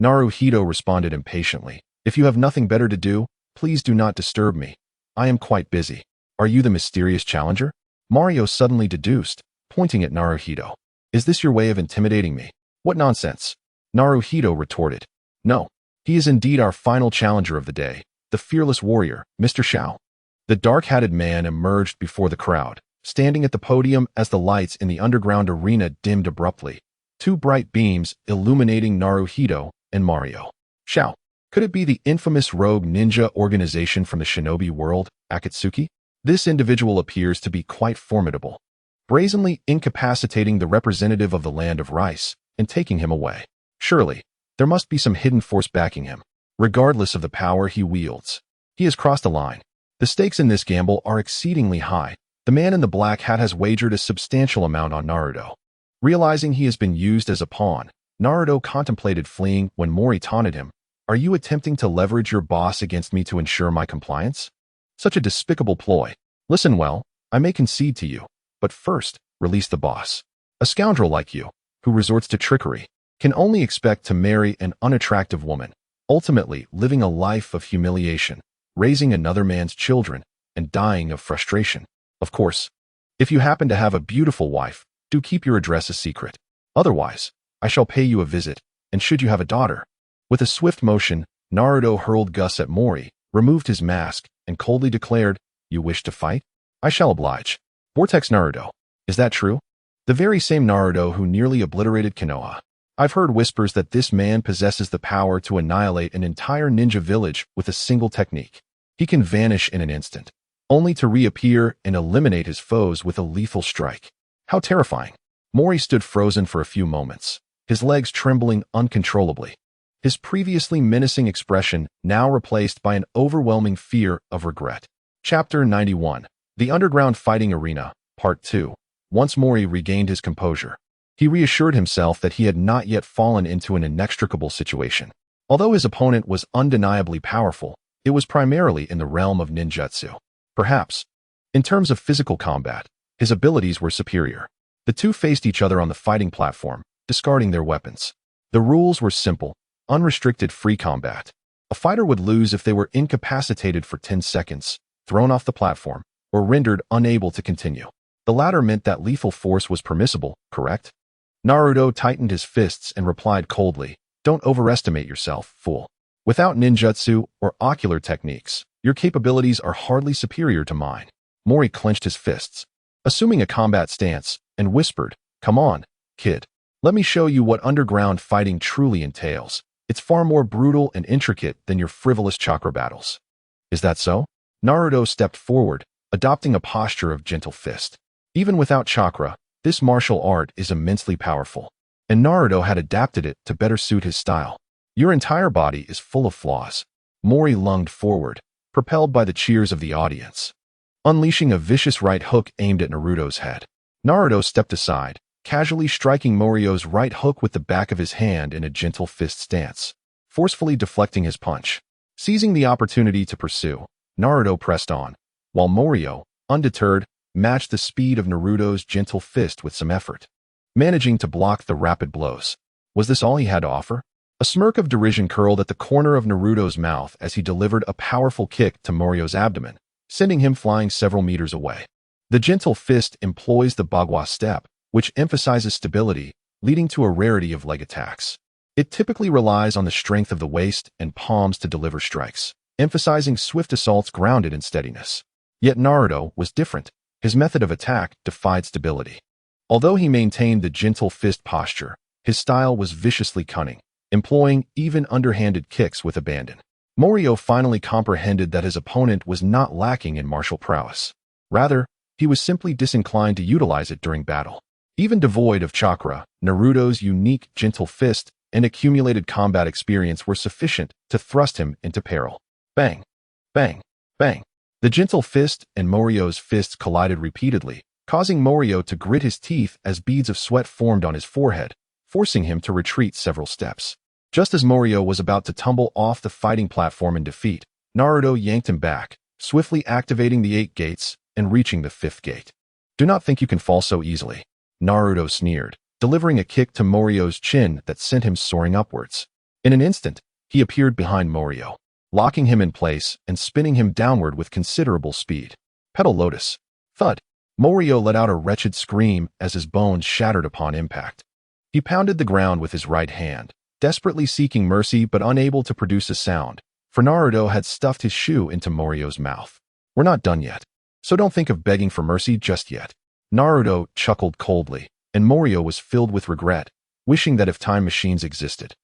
Naruhito responded impatiently. If you have nothing better to do, please do not disturb me. I am quite busy. Are you the mysterious challenger? Mario suddenly deduced, pointing at Naruhito. Is this your way of intimidating me? What nonsense? Naruhito retorted. No, he is indeed our final challenger of the day, the fearless warrior, Mr. Shao. The dark-hatted man emerged before the crowd, standing at the podium as the lights in the underground arena dimmed abruptly, 2 bright beams illuminating Naruhito and Mario. Shao. Could it be the infamous rogue ninja organization from the shinobi world, Akatsuki? This individual appears to be quite formidable, brazenly incapacitating the representative of the Land of Rice and taking him away. Surely, there must be some hidden force backing him, regardless of the power he wields. He has crossed a line. The stakes in this gamble are exceedingly high. The man in the black hat has wagered a substantial amount on Naruto. Realizing he has been used as a pawn, Naruto contemplated fleeing when Mori taunted him. Are you attempting to leverage your boss against me to ensure my compliance? Such a despicable ploy. Listen well, I may concede to you, but first, release the boss. A scoundrel like you, who resorts to trickery, can only expect to marry an unattractive woman, ultimately living a life of humiliation, raising another man's children, and dying of frustration. Of course, if you happen to have a beautiful wife, do keep your address a secret. Otherwise, I shall pay you a visit, and should you have a daughter. With a swift motion, Naruto hurled Gus at Mori, removed his mask, and coldly declared, You wish to fight? I shall oblige. Vortex Naruto. Is that true? The very same Naruto who nearly obliterated Konoha. I've heard whispers that this man possesses the power to annihilate an entire ninja village with a single technique. He can vanish in an instant, only to reappear and eliminate his foes with a lethal strike. How terrifying. Mori stood frozen for a few moments, his legs trembling uncontrollably. His previously menacing expression now replaced by an overwhelming fear of regret. Chapter 91. The Underground Fighting Arena, Part 2. Once Mori regained his composure, he reassured himself that he had not yet fallen into an inextricable situation. Although his opponent was undeniably powerful, it was primarily in the realm of ninjutsu. Perhaps, in terms of physical combat, his abilities were superior. The two faced each other on the fighting platform, discarding their weapons. The rules were simple. Unrestricted free combat. A fighter would lose if they were incapacitated for 10 seconds, thrown off the platform, or rendered unable to continue. The latter meant that lethal force was permissible, correct? Naruto tightened his fists and replied coldly, Don't overestimate yourself, fool. Without ninjutsu or ocular techniques, your capabilities are hardly superior to mine. Mori clenched his fists, assuming a combat stance, and whispered, Come on, kid. Let me show you what underground fighting truly entails. It's far more brutal and intricate than your frivolous chakra battles. Is that so? Naruto stepped forward, adopting a posture of gentle fist. Even without chakra, this martial art is immensely powerful, and Naruto had adapted it to better suit his style. Your entire body is full of flaws. Mori lunged forward, propelled by the cheers of the audience, unleashing a vicious right hook aimed at Naruto's head. Naruto stepped aside, casually striking Morio's right hook with the back of his hand in a gentle fist stance, forcefully deflecting his punch. Seizing the opportunity to pursue, Naruto pressed on, while Morio, undeterred, matched the speed of Naruto's gentle fist with some effort, managing to block the rapid blows. Was this all he had to offer? A smirk of derision curled at the corner of Naruto's mouth as he delivered a powerful kick to Morio's abdomen, sending him flying several meters away. The gentle fist employs the Bagua step, which emphasizes stability, leading to a rarity of leg attacks. It typically relies on the strength of the waist and palms to deliver strikes, emphasizing swift assaults grounded in steadiness. Yet Naruto was different. His method of attack defied stability. Although he maintained the gentle fist posture, his style was viciously cunning, employing even underhanded kicks with abandon. Morio finally comprehended that his opponent was not lacking in martial prowess. Rather, he was simply disinclined to utilize it during battle. Even devoid of chakra, Naruto's unique gentle fist and accumulated combat experience were sufficient to thrust him into peril. Bang! Bang! Bang! The gentle fist and Morio's fists collided repeatedly, causing Morio to grit his teeth as beads of sweat formed on his forehead, forcing him to retreat several steps. Just as Morio was about to tumble off the fighting platform in defeat, Naruto yanked him back, swiftly activating the 8 gates and reaching the 5th gate. Do not think you can fall so easily. Naruto sneered, delivering a kick to Morio's chin that sent him soaring upwards. In an instant, he appeared behind Morio, locking him in place and spinning him downward with considerable speed. Petal Lotus. Thud. Morio let out a wretched scream as his bones shattered upon impact. He pounded the ground with his right hand, desperately seeking mercy but unable to produce a sound, for Naruto had stuffed his shoe into Morio's mouth. We're not done yet, so don't think of begging for mercy just yet. Naruto chuckled coldly, and Morio was filled with regret, wishing that if time machines existed,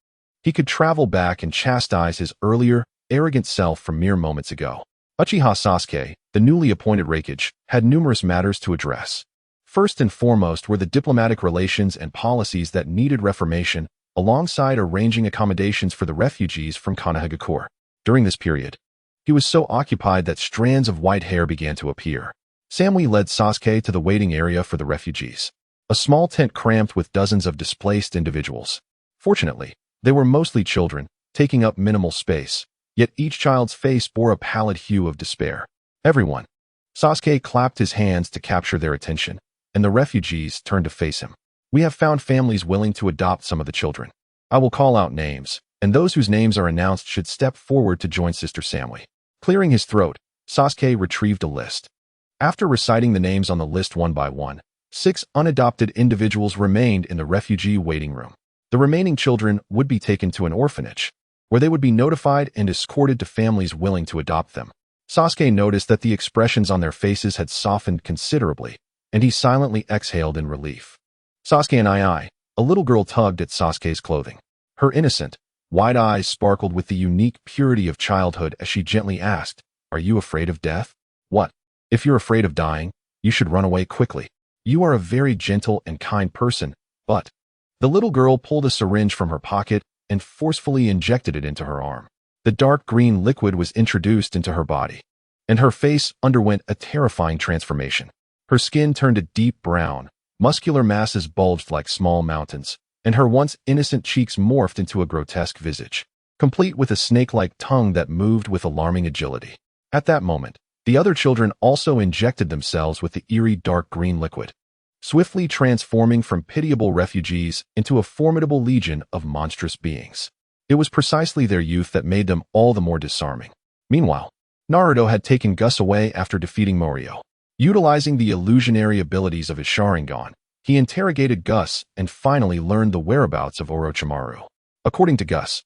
he could travel back and chastise his earlier, arrogant self from mere moments ago. Uchiha Sasuke, the newly appointed Raikage, had numerous matters to address. First and foremost were the diplomatic relations and policies that needed reformation, alongside arranging accommodations for the refugees from Konoha. During this period, he was so occupied that strands of white hair began to appear. Samui led Sasuke to the waiting area for the refugees. a small tent crammed with dozens of displaced individuals. Fortunately, they were mostly children, taking up minimal space, yet each child's face bore a pallid hue of despair. Everyone. Sasuke clapped his hands to capture their attention, and the refugees turned to face him. We have found families willing to adopt some of the children. I will call out names, and those whose names are announced should step forward to join Sister Samui. Clearing his throat, Sasuke retrieved a list. After reciting the names on the list one by one, 6 unadopted individuals remained in the refugee waiting room. The remaining children would be taken to an orphanage, where they would be notified and escorted to families willing to adopt them. Sasuke noticed that the expressions on their faces had softened considerably, and he silently exhaled in relief. Sasuke and a little girl tugged at Sasuke's clothing. Her innocent, wide eyes sparkled with the unique purity of childhood as she gently asked, "Are you afraid of death?" "What? If you're afraid of dying, you should run away quickly. You are a very gentle and kind person, but..." The little girl pulled a syringe from her pocket and forcefully injected it into her arm. The dark green liquid was introduced into her body, and her face underwent a terrifying transformation. Her skin turned a deep brown, muscular masses bulged like small mountains, and her once innocent cheeks morphed into a grotesque visage, complete with a snake-like tongue that moved with alarming agility. At that moment, the other children also injected themselves with the eerie dark green liquid, swiftly transforming from pitiable refugees into a formidable legion of monstrous beings. It was precisely their youth that made them all the more disarming. Meanwhile, Naruto had taken Gus away after defeating Morio. Utilizing the illusionary abilities of his Sharingan, he interrogated Gus and finally learned the whereabouts of Orochimaru. According to Gus,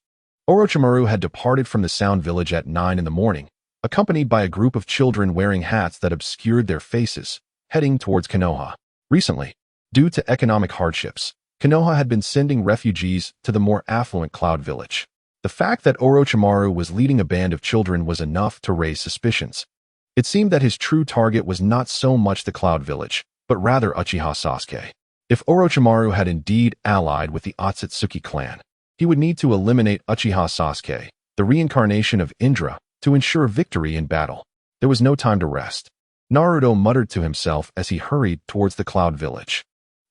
Orochimaru had departed from the Sound Village at 9 in the morning, accompanied by a group of children wearing hats that obscured their faces, heading towards Konoha. Recently, due to economic hardships, Konoha had been sending refugees to the more affluent Cloud Village. The fact that Orochimaru was leading a band of children was enough to raise suspicions. It seemed that his true target was not so much the Cloud Village, but rather Uchiha Sasuke. If Orochimaru had indeed allied with the Otsutsuki clan, he would need to eliminate Uchiha Sasuke, the reincarnation of Indra, to ensure victory in battle. There was no time to rest. Naruto muttered to himself as he hurried towards the Cloud Village.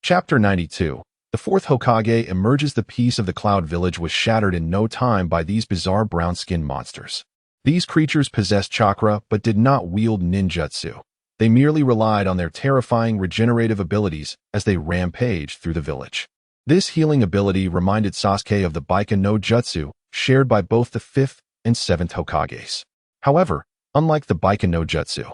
Chapter 92. The Fourth Hokage emerges. The peace of the Cloud Village was shattered in no time by these bizarre brown-skinned monsters. These creatures possessed chakra but did not wield ninjutsu. They merely relied on their terrifying regenerative abilities as they rampaged through the village. This healing ability reminded Sasuke of the Baika no Jutsu shared by both the 5th and 7th Hokages. However, unlike the Baika no Jutsu,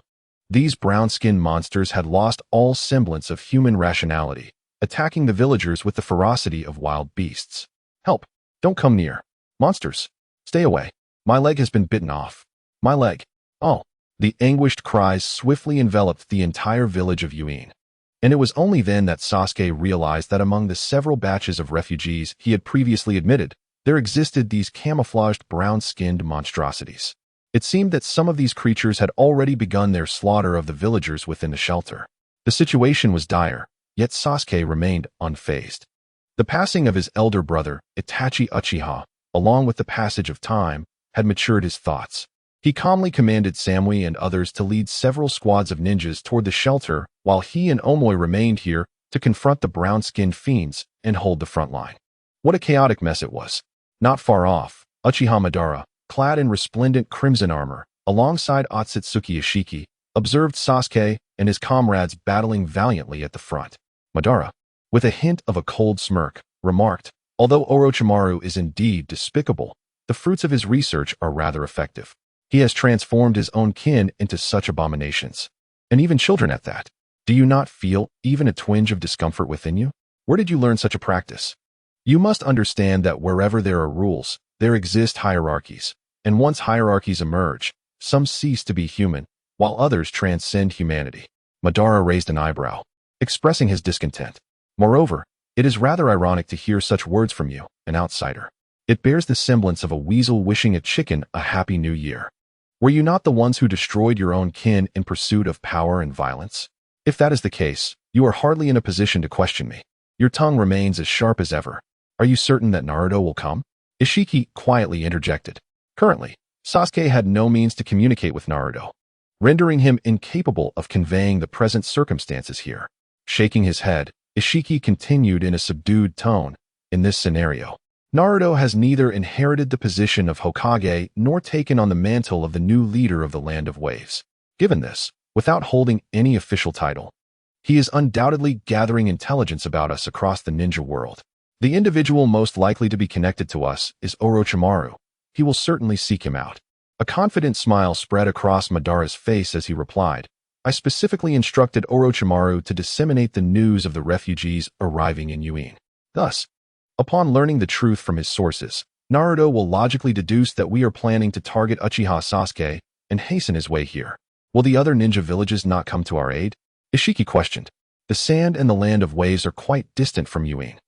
these brown-skinned monsters had lost all semblance of human rationality, attacking the villagers with the ferocity of wild beasts. "Help! Don't come near! Monsters! Stay away! My leg has been bitten off! My leg! Oh!" The anguished cries swiftly enveloped the entire village of Yuin. And it was only then that Sasuke realized that among the several batches of refugees he had previously admitted, there existed these camouflaged brown-skinned monstrosities. It seemed that some of these creatures had already begun their slaughter of the villagers within the shelter. The situation was dire, yet Sasuke remained unfazed. The passing of his elder brother, Itachi Uchiha, along with the passage of time, had matured his thoughts. He calmly commanded Samui and others to lead several squads of ninjas toward the shelter, while he and Omoi remained here to confront the brown-skinned fiends and hold the front line. What a chaotic mess it was. Not far off, Uchiha Madara, clad in resplendent crimson armor, alongside Otsutsuki Ishiki, observed Sasuke and his comrades battling valiantly at the front. Madara, with a hint of a cold smirk, remarked, "Although Orochimaru is indeed despicable, the fruits of his research are rather effective. He has transformed his own kin into such abominations. And even children at that. Do you not feel even a twinge of discomfort within you? Where did you learn such a practice? You must understand that wherever there are rules, there exist hierarchies, and once hierarchies emerge, some cease to be human, while others transcend humanity." Madara raised an eyebrow, expressing his discontent. "Moreover, it is rather ironic to hear such words from you, an outsider. It bears the semblance of a weasel wishing a chicken a happy new year. Were you not the ones who destroyed your own kin in pursuit of power and violence? If that is the case, you are hardly in a position to question me. Your tongue remains as sharp as ever. Are you certain that Naruto will come?" Ishiki quietly interjected. Currently, Sasuke had no means to communicate with Naruto, rendering him incapable of conveying the present circumstances here. Shaking his head, Ishiki continued in a subdued tone. In this scenario, Naruto has neither inherited the position of Hokage nor taken on the mantle of the new leader of the Land of Waves. Given this, without holding any official title, he is undoubtedly gathering intelligence about us across the ninja world. The individual most likely to be connected to us is Orochimaru. He will certainly seek him out. A confident smile spread across Madara's face as he replied, I specifically instructed Orochimaru to disseminate the news of the refugees arriving in Yuin. Thus, upon learning the truth from his sources, Naruto will logically deduce that we are planning to target Uchiha Sasuke and hasten his way here. Will the other ninja villages not come to our aid? Ishiki questioned. The sand and the Land of Waves are quite distant from Yuin.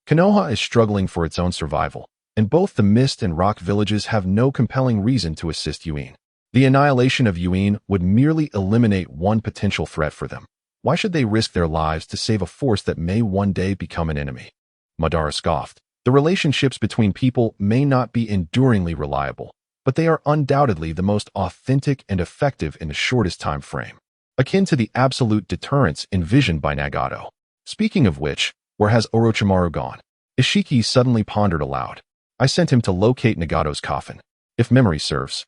Konoha is struggling for its own survival, and both the Mist and Rock villages have no compelling reason to assist Yuin. The annihilation of Yuin would merely eliminate one potential threat for them. Why should they risk their lives to save a force that may one day become an enemy? Madara scoffed. The relationships between people may not be enduringly reliable, but they are undoubtedly the most authentic and effective in the shortest time frame, akin to the absolute deterrence envisioned by Nagato. Speaking of which, where has Orochimaru gone? Ishiki suddenly pondered aloud. I sent him to locate Nagato's coffin. If memory serves,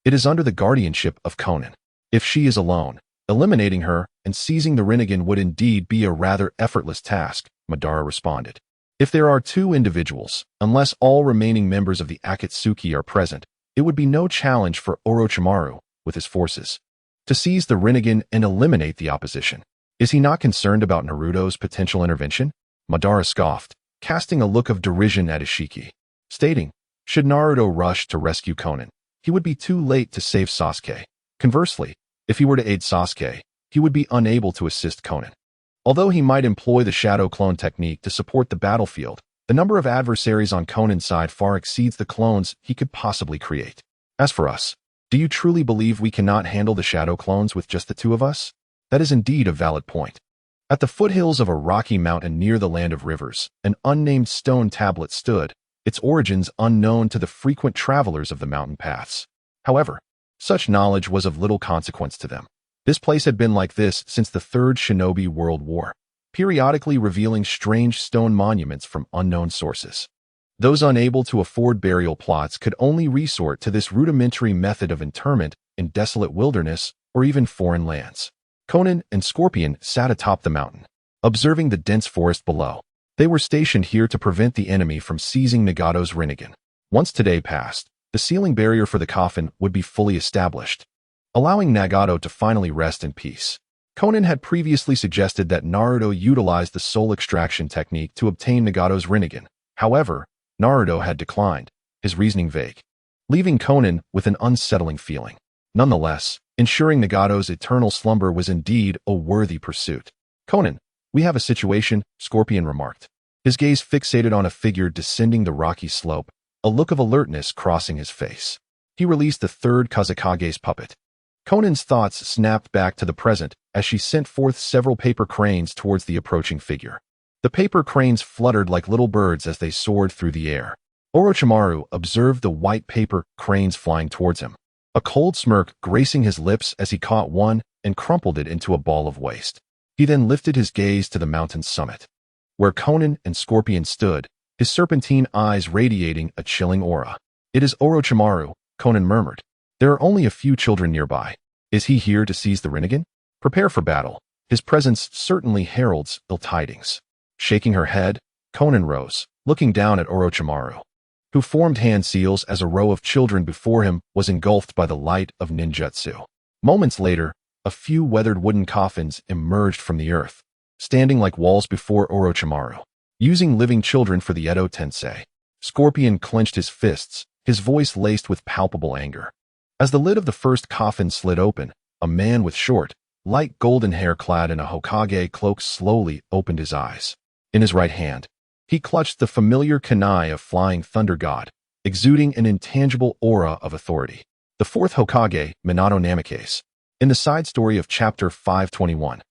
it is under the guardianship of Konan. If she is alone, eliminating her and seizing the Rinnegan would indeed be a rather effortless task, Madara responded. If there are two individuals, unless all remaining members of the Akatsuki are present, it would be no challenge for Orochimaru, with his forces, to seize the Rinnegan and eliminate the opposition. Is he not concerned about Naruto's potential intervention? Madara scoffed, casting a look of derision at Ishiki, stating, should Naruto rush to rescue Konan, he would be too late to save Sasuke. Conversely, if he were to aid Sasuke, he would be unable to assist Konan. Although he might employ the shadow clone technique to support the battlefield, the number of adversaries on Konan's side far exceeds the clones he could possibly create. As for us, do you truly believe we cannot handle the shadow clones with just the two of us? That is indeed a valid point. At the foothills of a rocky mountain near the Land of Rivers, an unnamed stone tablet stood, its origins unknown to the frequent travelers of the mountain paths. However, such knowledge was of little consequence to them. This place had been like this since the Third Shinobi World War, periodically revealing strange stone monuments from unknown sources. Those unable to afford burial plots could only resort to this rudimentary method of interment in desolate wilderness or even foreign lands. Konan and Scorpion sat atop the mountain, observing the dense forest below. They were stationed here to prevent the enemy from seizing Nagato's Rinnegan. Once today passed, the sealing barrier for the coffin would be fully established, allowing Nagato to finally rest in peace. Konan had previously suggested that Naruto utilize the soul extraction technique to obtain Nagato's Rinnegan. However, Naruto had declined, his reasoning vague, leaving Konan with an unsettling feeling. Nonetheless, ensuring Nagato's eternal slumber was indeed a worthy pursuit. Konan, we have a situation, Scorpion remarked, his gaze fixated on a figure descending the rocky slope, a look of alertness crossing his face. He released the third Kazekage's puppet. Konan's thoughts snapped back to the present as she sent forth several paper cranes towards the approaching figure. The paper cranes fluttered like little birds as they soared through the air. Orochimaru observed the white paper cranes flying towards him, a cold smirk gracing his lips as he caught one and crumpled it into a ball of waste. He then lifted his gaze to the mountain's summit, where Konan and Scorpion stood, his serpentine eyes radiating a chilling aura. It is Orochimaru, Konan murmured. There are only a few children nearby. Is he here to seize the Rinnegan? Prepare for battle. His presence certainly heralds ill tidings. Shaking her head, Konan rose, looking down at Orochimaru, who formed hand seals as a row of children before him was engulfed by the light of ninjutsu. Moments later, a few weathered wooden coffins emerged from the earth, standing like walls before Orochimaru. Using living children for the Edo Tensei, Scorpion clenched his fists, his voice laced with palpable anger. As the lid of the first coffin slid open, a man with short, light golden hair clad in a Hokage cloak slowly opened his eyes. In his right hand, he clutched the familiar kunai of Flying Thunder God, exuding an intangible aura of authority. The fourth Hokage, Minato Namikaze. In the side story of Chapter 521.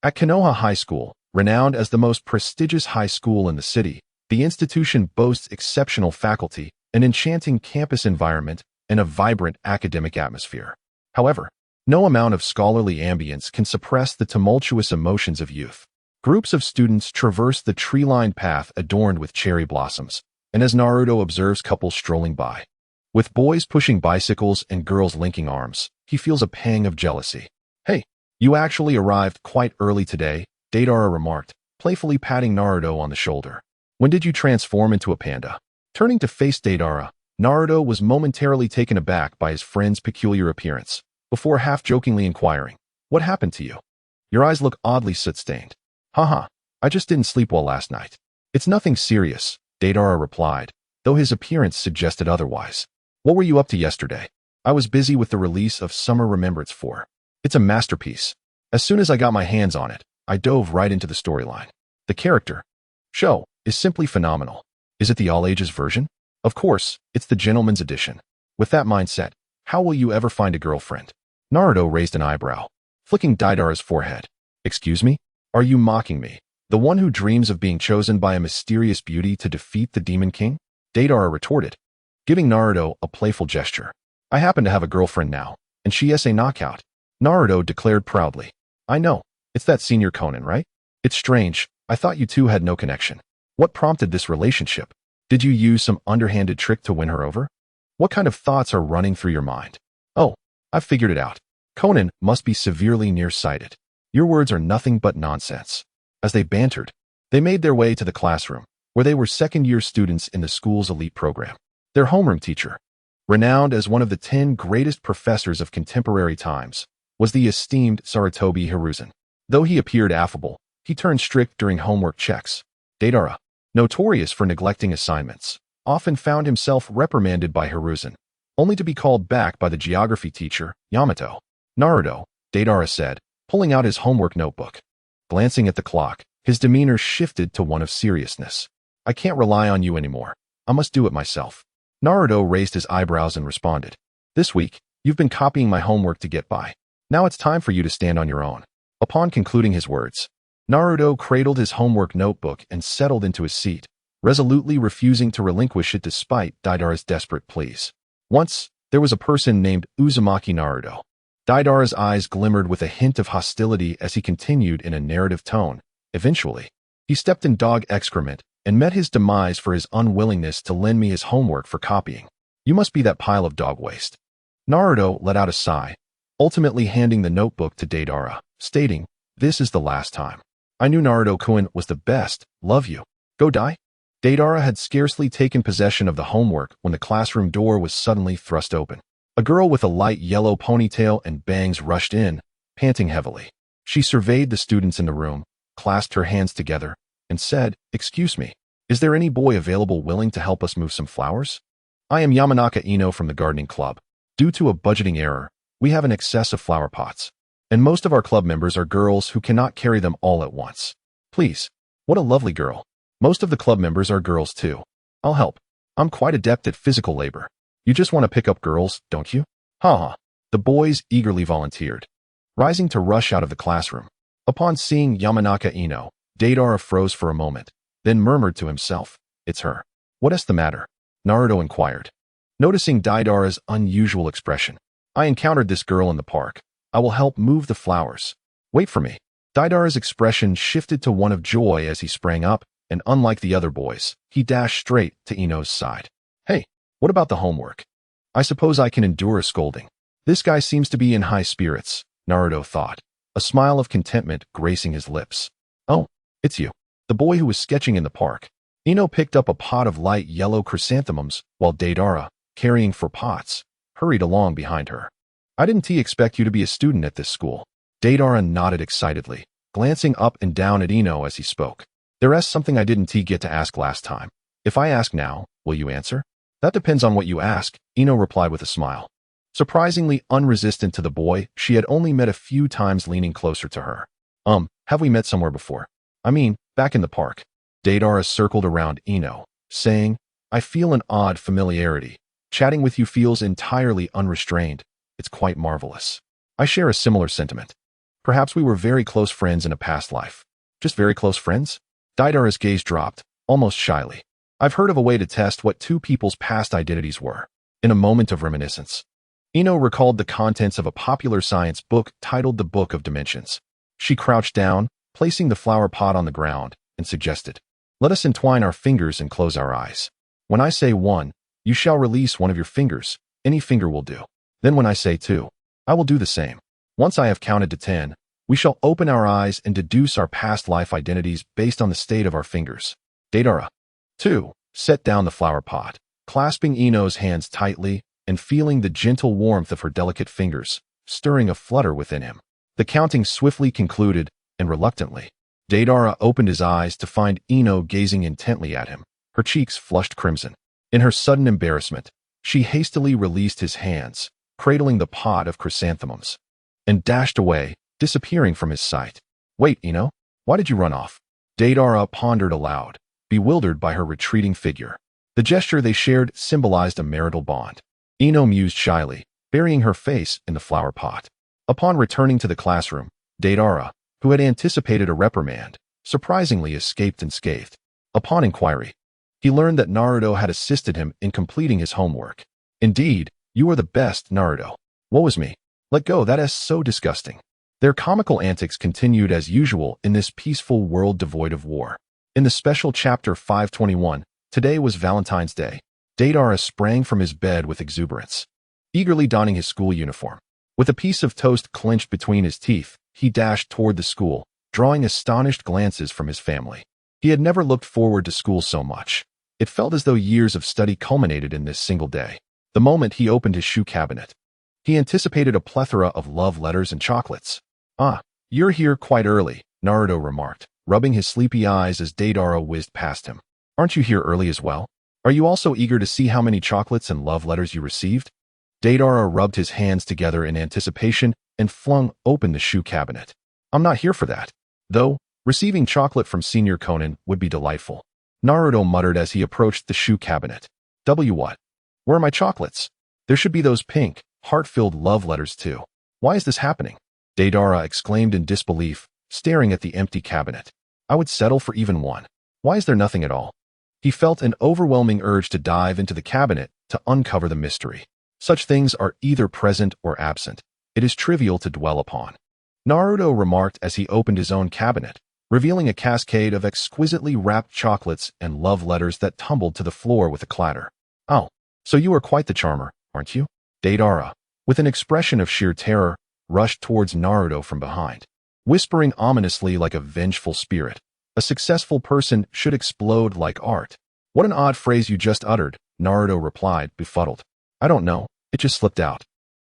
At Konoha High School, renowned as the most prestigious high school in the city, the institution boasts exceptional faculty, an enchanting campus environment, and a vibrant academic atmosphere. However, no amount of scholarly ambience can suppress the tumultuous emotions of youth. Groups of students traverse the tree-lined path adorned with cherry blossoms, and as Naruto observes couples strolling by, with boys pushing bicycles and girls linking arms, he feels a pang of jealousy. "Hey, you actually arrived quite early today," Deidara remarked, playfully patting Naruto on the shoulder. "When did you transform into a panda?" Turning to face Deidara, Naruto was momentarily taken aback by his friend's peculiar appearance, before half-jokingly inquiring, "What happened to you? Your eyes look oddly soot-stained." "Haha, I just didn't sleep well last night." "It's nothing serious," Deidara replied, though his appearance suggested otherwise. "What were you up to yesterday?" "I was busy with the release of Summer Remembrance 4. It's a masterpiece. As soon as I got my hands on it, I dove right into the storyline. The character show is simply phenomenal." "Is it the all-ages version?" "Of course, it's the gentleman's edition." "With that mindset, how will you ever find a girlfriend?" Naruto raised an eyebrow, flicking Deidara's forehead. "Excuse me? Are you mocking me? The one who dreams of being chosen by a mysterious beauty to defeat the Demon King?" Deidara retorted, giving Naruto a playful gesture. "I happen to have a girlfriend now, and she is a knockout," Naruto declared proudly. "I know. It's that senior Conan, right? It's strange. I thought you two had no connection. What prompted this relationship? Did you use some underhanded trick to win her over? What kind of thoughts are running through your mind?" "Oh, I've figured it out. Conan must be severely nearsighted. Your words are nothing but nonsense." As they bantered, they made their way to the classroom, where they were second-year students in the school's elite program. Their homeroom teacher, renowned as one of the 10 greatest professors of contemporary times, was the esteemed Sarutobi Hiruzen. Though he appeared affable, he turned strict during homework checks. Deidara, notorious for neglecting assignments, often found himself reprimanded by Hiruzen, only to be called back by the geography teacher, Yamato. "Naruto," Deidara said, pulling out his homework notebook. Glancing at the clock, his demeanor shifted to one of seriousness. "I can't rely on you anymore. I must do it myself." Naruto raised his eyebrows and responded, "This week, you've been copying my homework to get by. Now it's time for you to stand on your own." Upon concluding his words, Naruto cradled his homework notebook and settled into his seat, resolutely refusing to relinquish it despite Deidara's desperate pleas. Once, there was a person named Uzumaki Naruto. Deidara's eyes glimmered with a hint of hostility as he continued in a narrative tone. "Eventually, he stepped in dog excrement and met his demise for his unwillingness to lend me his homework for copying. You must be that pile of dog waste." Naruto let out a sigh, ultimately handing the notebook to Deidara, stating, "This is the last time. I knew Naruto-kun was the best. Love you. Go die." Deidara had scarcely taken possession of the homework when the classroom door was suddenly thrust open. A girl with a light yellow ponytail and bangs rushed in, panting heavily. She surveyed the students in the room, clasped her hands together, and said, "Excuse me, is there any boy available willing to help us move some flowers? I am Yamanaka Ino from the gardening club. Due to a budgeting error, we have an excess of flower pots, and most of our club members are girls who cannot carry them all at once. Please." "What a lovely girl. Most of the club members are girls too. I'll help. I'm quite adept at physical labor. You just want to pick up girls, don't you?" "Haha," the boys eagerly volunteered, rising to rush out of the classroom. Upon seeing Yamanaka Ino, Deidara froze for a moment, then murmured to himself, "It's her." "What is the matter?" Naruto inquired, noticing Deidara's unusual expression. "I encountered this girl in the park. I will help move the flowers. Wait for me." Deidara's expression shifted to one of joy as he sprang up, and unlike the other boys, he dashed straight to Ino's side. "Hey, what about the homework? I suppose I can endure a scolding." This guy seems to be in high spirits, Naruto thought, a smile of contentment gracing his lips. "Oh, it's you, the boy who was sketching in the park." Ino picked up a pot of light yellow chrysanthemums, while Deidara, carrying 4 pots, hurried along behind her. "I didn't expect you to be a student at this school." Deidara nodded excitedly, glancing up and down at Ino as he spoke. "There is something I didn't get to ask last time. If I ask now, will you answer?" "That depends on what you ask," Ino replied with a smile. Surprisingly unresistant to the boy she had only met a few times, leaning closer to her. Have we met somewhere before?" "I mean, back in the park." Deidara circled around Ino, saying, "I feel an odd familiarity. Chatting with you feels entirely unrestrained. It's quite marvelous." "I share a similar sentiment. Perhaps we were very close friends in a past life." "Just very close friends?" Deidara's gaze dropped, almost shyly. "I've heard of a way to test what two people's past identities were." In a moment of reminiscence, Ino recalled the contents of a popular science book titled The Book of Dimensions. She crouched down, placing the flower pot on the ground, and suggested, "Let us entwine our fingers and close our eyes. When I say 1, you shall release one of your fingers. Any finger will do. Then when I say 2, I will do the same. Once I have counted to 10, we shall open our eyes and deduce our past life identities based on the state of our fingers." Deidara. 2. Set down the flower pot, clasping Ino's hands tightly and feeling the gentle warmth of her delicate fingers, stirring a flutter within him. The counting swiftly concluded, and reluctantly, Deidara opened his eyes to find Ino gazing intently at him, her cheeks flushed crimson. In her sudden embarrassment, she hastily released his hands, cradling the pot of chrysanthemums, and dashed away, disappearing from his sight. "Wait, Ino, why did you run off?" Deidara pondered aloud, bewildered by her retreating figure. The gesture they shared symbolized a marital bond. Ino mused shyly, burying her face in the flower pot. Upon returning to the classroom, Deidara, who had anticipated a reprimand, surprisingly escaped unscathed. Upon inquiry, he learned that Naruto had assisted him in completing his homework. "Indeed, you are the best, Naruto. Woe is me. Let go, that is so disgusting." Their comical antics continued as usual in this peaceful world devoid of war. In the special chapter 521, today was Valentine's Day. Deidara sprang from his bed with exuberance, eagerly donning his school uniform. With a piece of toast clenched between his teeth, he dashed toward the school, drawing astonished glances from his family. He had never looked forward to school so much. It felt as though years of study culminated in this single day. The moment he opened his shoe cabinet, he anticipated a plethora of love letters and chocolates. "Ah, you're here quite early," Naruto remarked, rubbing his sleepy eyes as Deidara whizzed past him. "Aren't you here early as well? Are you also eager to see how many chocolates and love letters you received?" Deidara rubbed his hands together in anticipation and flung open the shoe cabinet. "I'm not here for that. Though, receiving chocolate from Senior Conan would be delightful," Naruto muttered as he approached the shoe cabinet. What? Where are my chocolates? There should be those pink, heart-filled love letters too. Why is this happening?" Deidara exclaimed in disbelief, staring at the empty cabinet. "I would settle for even one. Why is there nothing at all?" He felt an overwhelming urge to dive into the cabinet to uncover the mystery. Such things are either present or absent. It is trivial to dwell upon. Naruto remarked as he opened his own cabinet, revealing a cascade of exquisitely wrapped chocolates and love letters that tumbled to the floor with a clatter. "Oh, so you are quite the charmer, aren't you?" Deidara, with an expression of sheer terror, rushed towards Naruto from behind, whispering ominously like a vengeful spirit. "A successful person should explode like art." "What an odd phrase you just uttered," Naruto replied, befuddled. "I don't know, it just slipped out."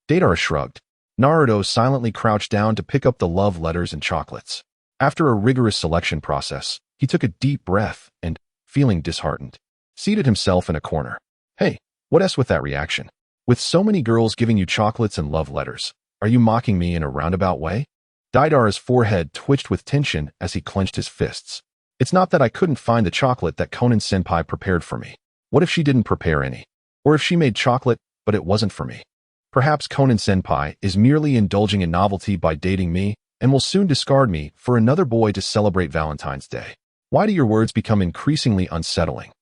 Deidara shrugged. Naruto silently crouched down to pick up the love letters and chocolates. After a rigorous selection process, he took a deep breath and, feeling disheartened, seated himself in a corner. "Hey, what's with that reaction? With so many girls giving you chocolates and love letters, are you mocking me in a roundabout way?" Deidara's forehead twitched with tension as he clenched his fists. "It's not that I couldn't find the chocolate that Konan-senpai prepared for me. What if she didn't prepare any? Or if she made chocolate, but it wasn't for me? Perhaps Konan-senpai is merely indulging in novelty by dating me and will soon discard me for another boy to celebrate Valentine's Day. Why do your words become increasingly unsettling?"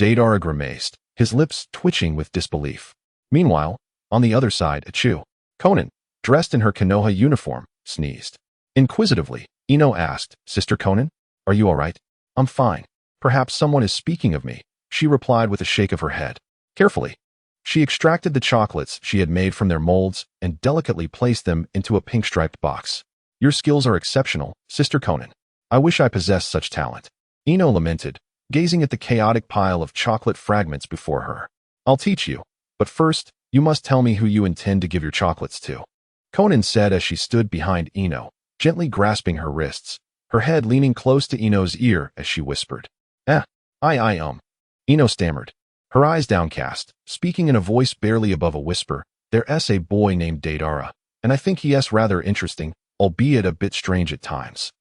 Deidara grimaced, his lips twitching with disbelief. Meanwhile, on the other side, Ichu, Konan, dressed in her Konoha uniform, sneezed. Inquisitively, Ino asked, "Sister Konan, are you all right?" "I'm fine. Perhaps someone is speaking of me," she replied with a shake of her head. Carefully, she extracted the chocolates she had made from their molds and delicately placed them into a pink-striped box. "Your skills are exceptional, Sister Konan. I wish I possessed such talent," Ino lamented, gazing at the chaotic pile of chocolate fragments before her. "I'll teach you, but first, you must tell me who you intend to give your chocolates to," Konan said as she stood behind Ino, gently grasping her wrists, her head leaning close to Ino's ear as she whispered. Ino stammered, her eyes downcast, speaking in a voice barely above a whisper. "There's a boy named Deidara, and I think he is rather interesting, albeit a bit strange at times."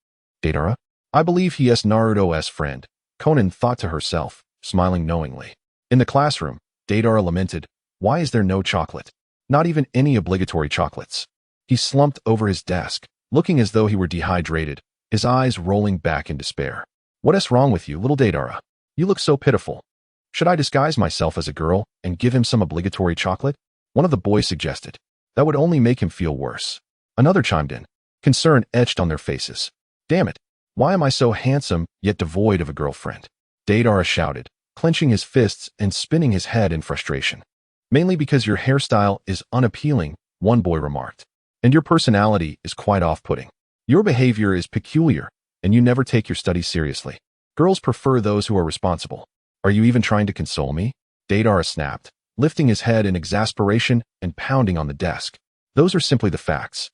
"Deidara? I believe he is Naruto's friend," Konan thought to herself, smiling knowingly. In the classroom, Deidara lamented, "Why is there no chocolate? Not even any obligatory chocolates?" He slumped over his desk, looking as though he were dehydrated, his eyes rolling back in despair. "What is wrong with you, little Deidara? You look so pitiful. Should I disguise myself as a girl and give him some obligatory chocolate?" One of the boys suggested. "That would only make him feel worse." Another chimed in. Concern etched on their faces. "Damn it, Why am I so handsome, yet devoid of a girlfriend? Deidara shouted, clenching his fists and spinning his head in frustration. Mainly because your hairstyle is unappealing, one boy remarked. And your personality is quite off-putting. Your behavior is peculiar, and you never take your studies seriously. Girls prefer those who are responsible. Are you even trying to console me? Deidara snapped, lifting his head in exasperation and pounding on the desk. Those are simply the facts.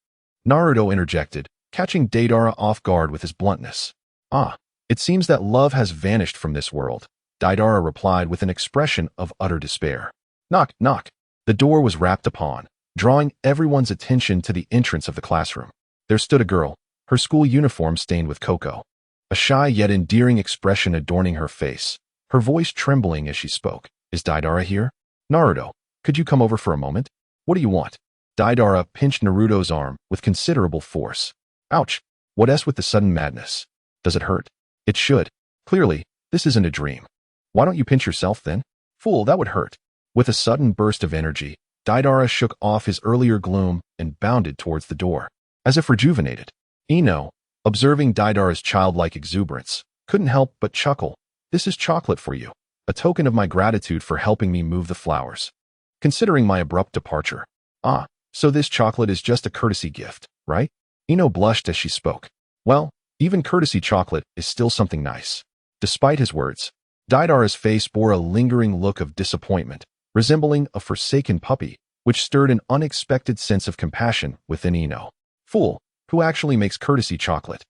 Naruto interjected, catching Deidara off guard with his bluntness. Ah, it seems that love has vanished from this world, Deidara replied with an expression of utter despair. Knock, knock. The door was rapped upon, drawing everyone's attention to the entrance of the classroom. There stood a girl, her school uniform stained with cocoa. A shy yet endearing expression adorning her face, her voice trembling as she spoke. Is Deidara here? Naruto, could you come over for a moment? What do you want? Deidara pinched Naruto's arm with considerable force. Ouch! What's with the sudden madness? Does it hurt? It should. Clearly, this isn't a dream. Why don't you pinch yourself then? Fool, that would hurt. With a sudden burst of energy, Deidara shook off his earlier gloom and bounded towards the door, as if rejuvenated. Ino, observing Deidara's childlike exuberance, couldn't help but chuckle. This is chocolate for you, a token of my gratitude for helping me move the flowers. Considering my abrupt departure. Ah, so this chocolate is just a courtesy gift, right? Ino blushed as she spoke. Well, even courtesy chocolate is still something nice. Despite his words, Deidara's face bore a lingering look of disappointment, resembling a forsaken puppy, which stirred an unexpected sense of compassion within Ino. Fool, who actually makes courtesy chocolate?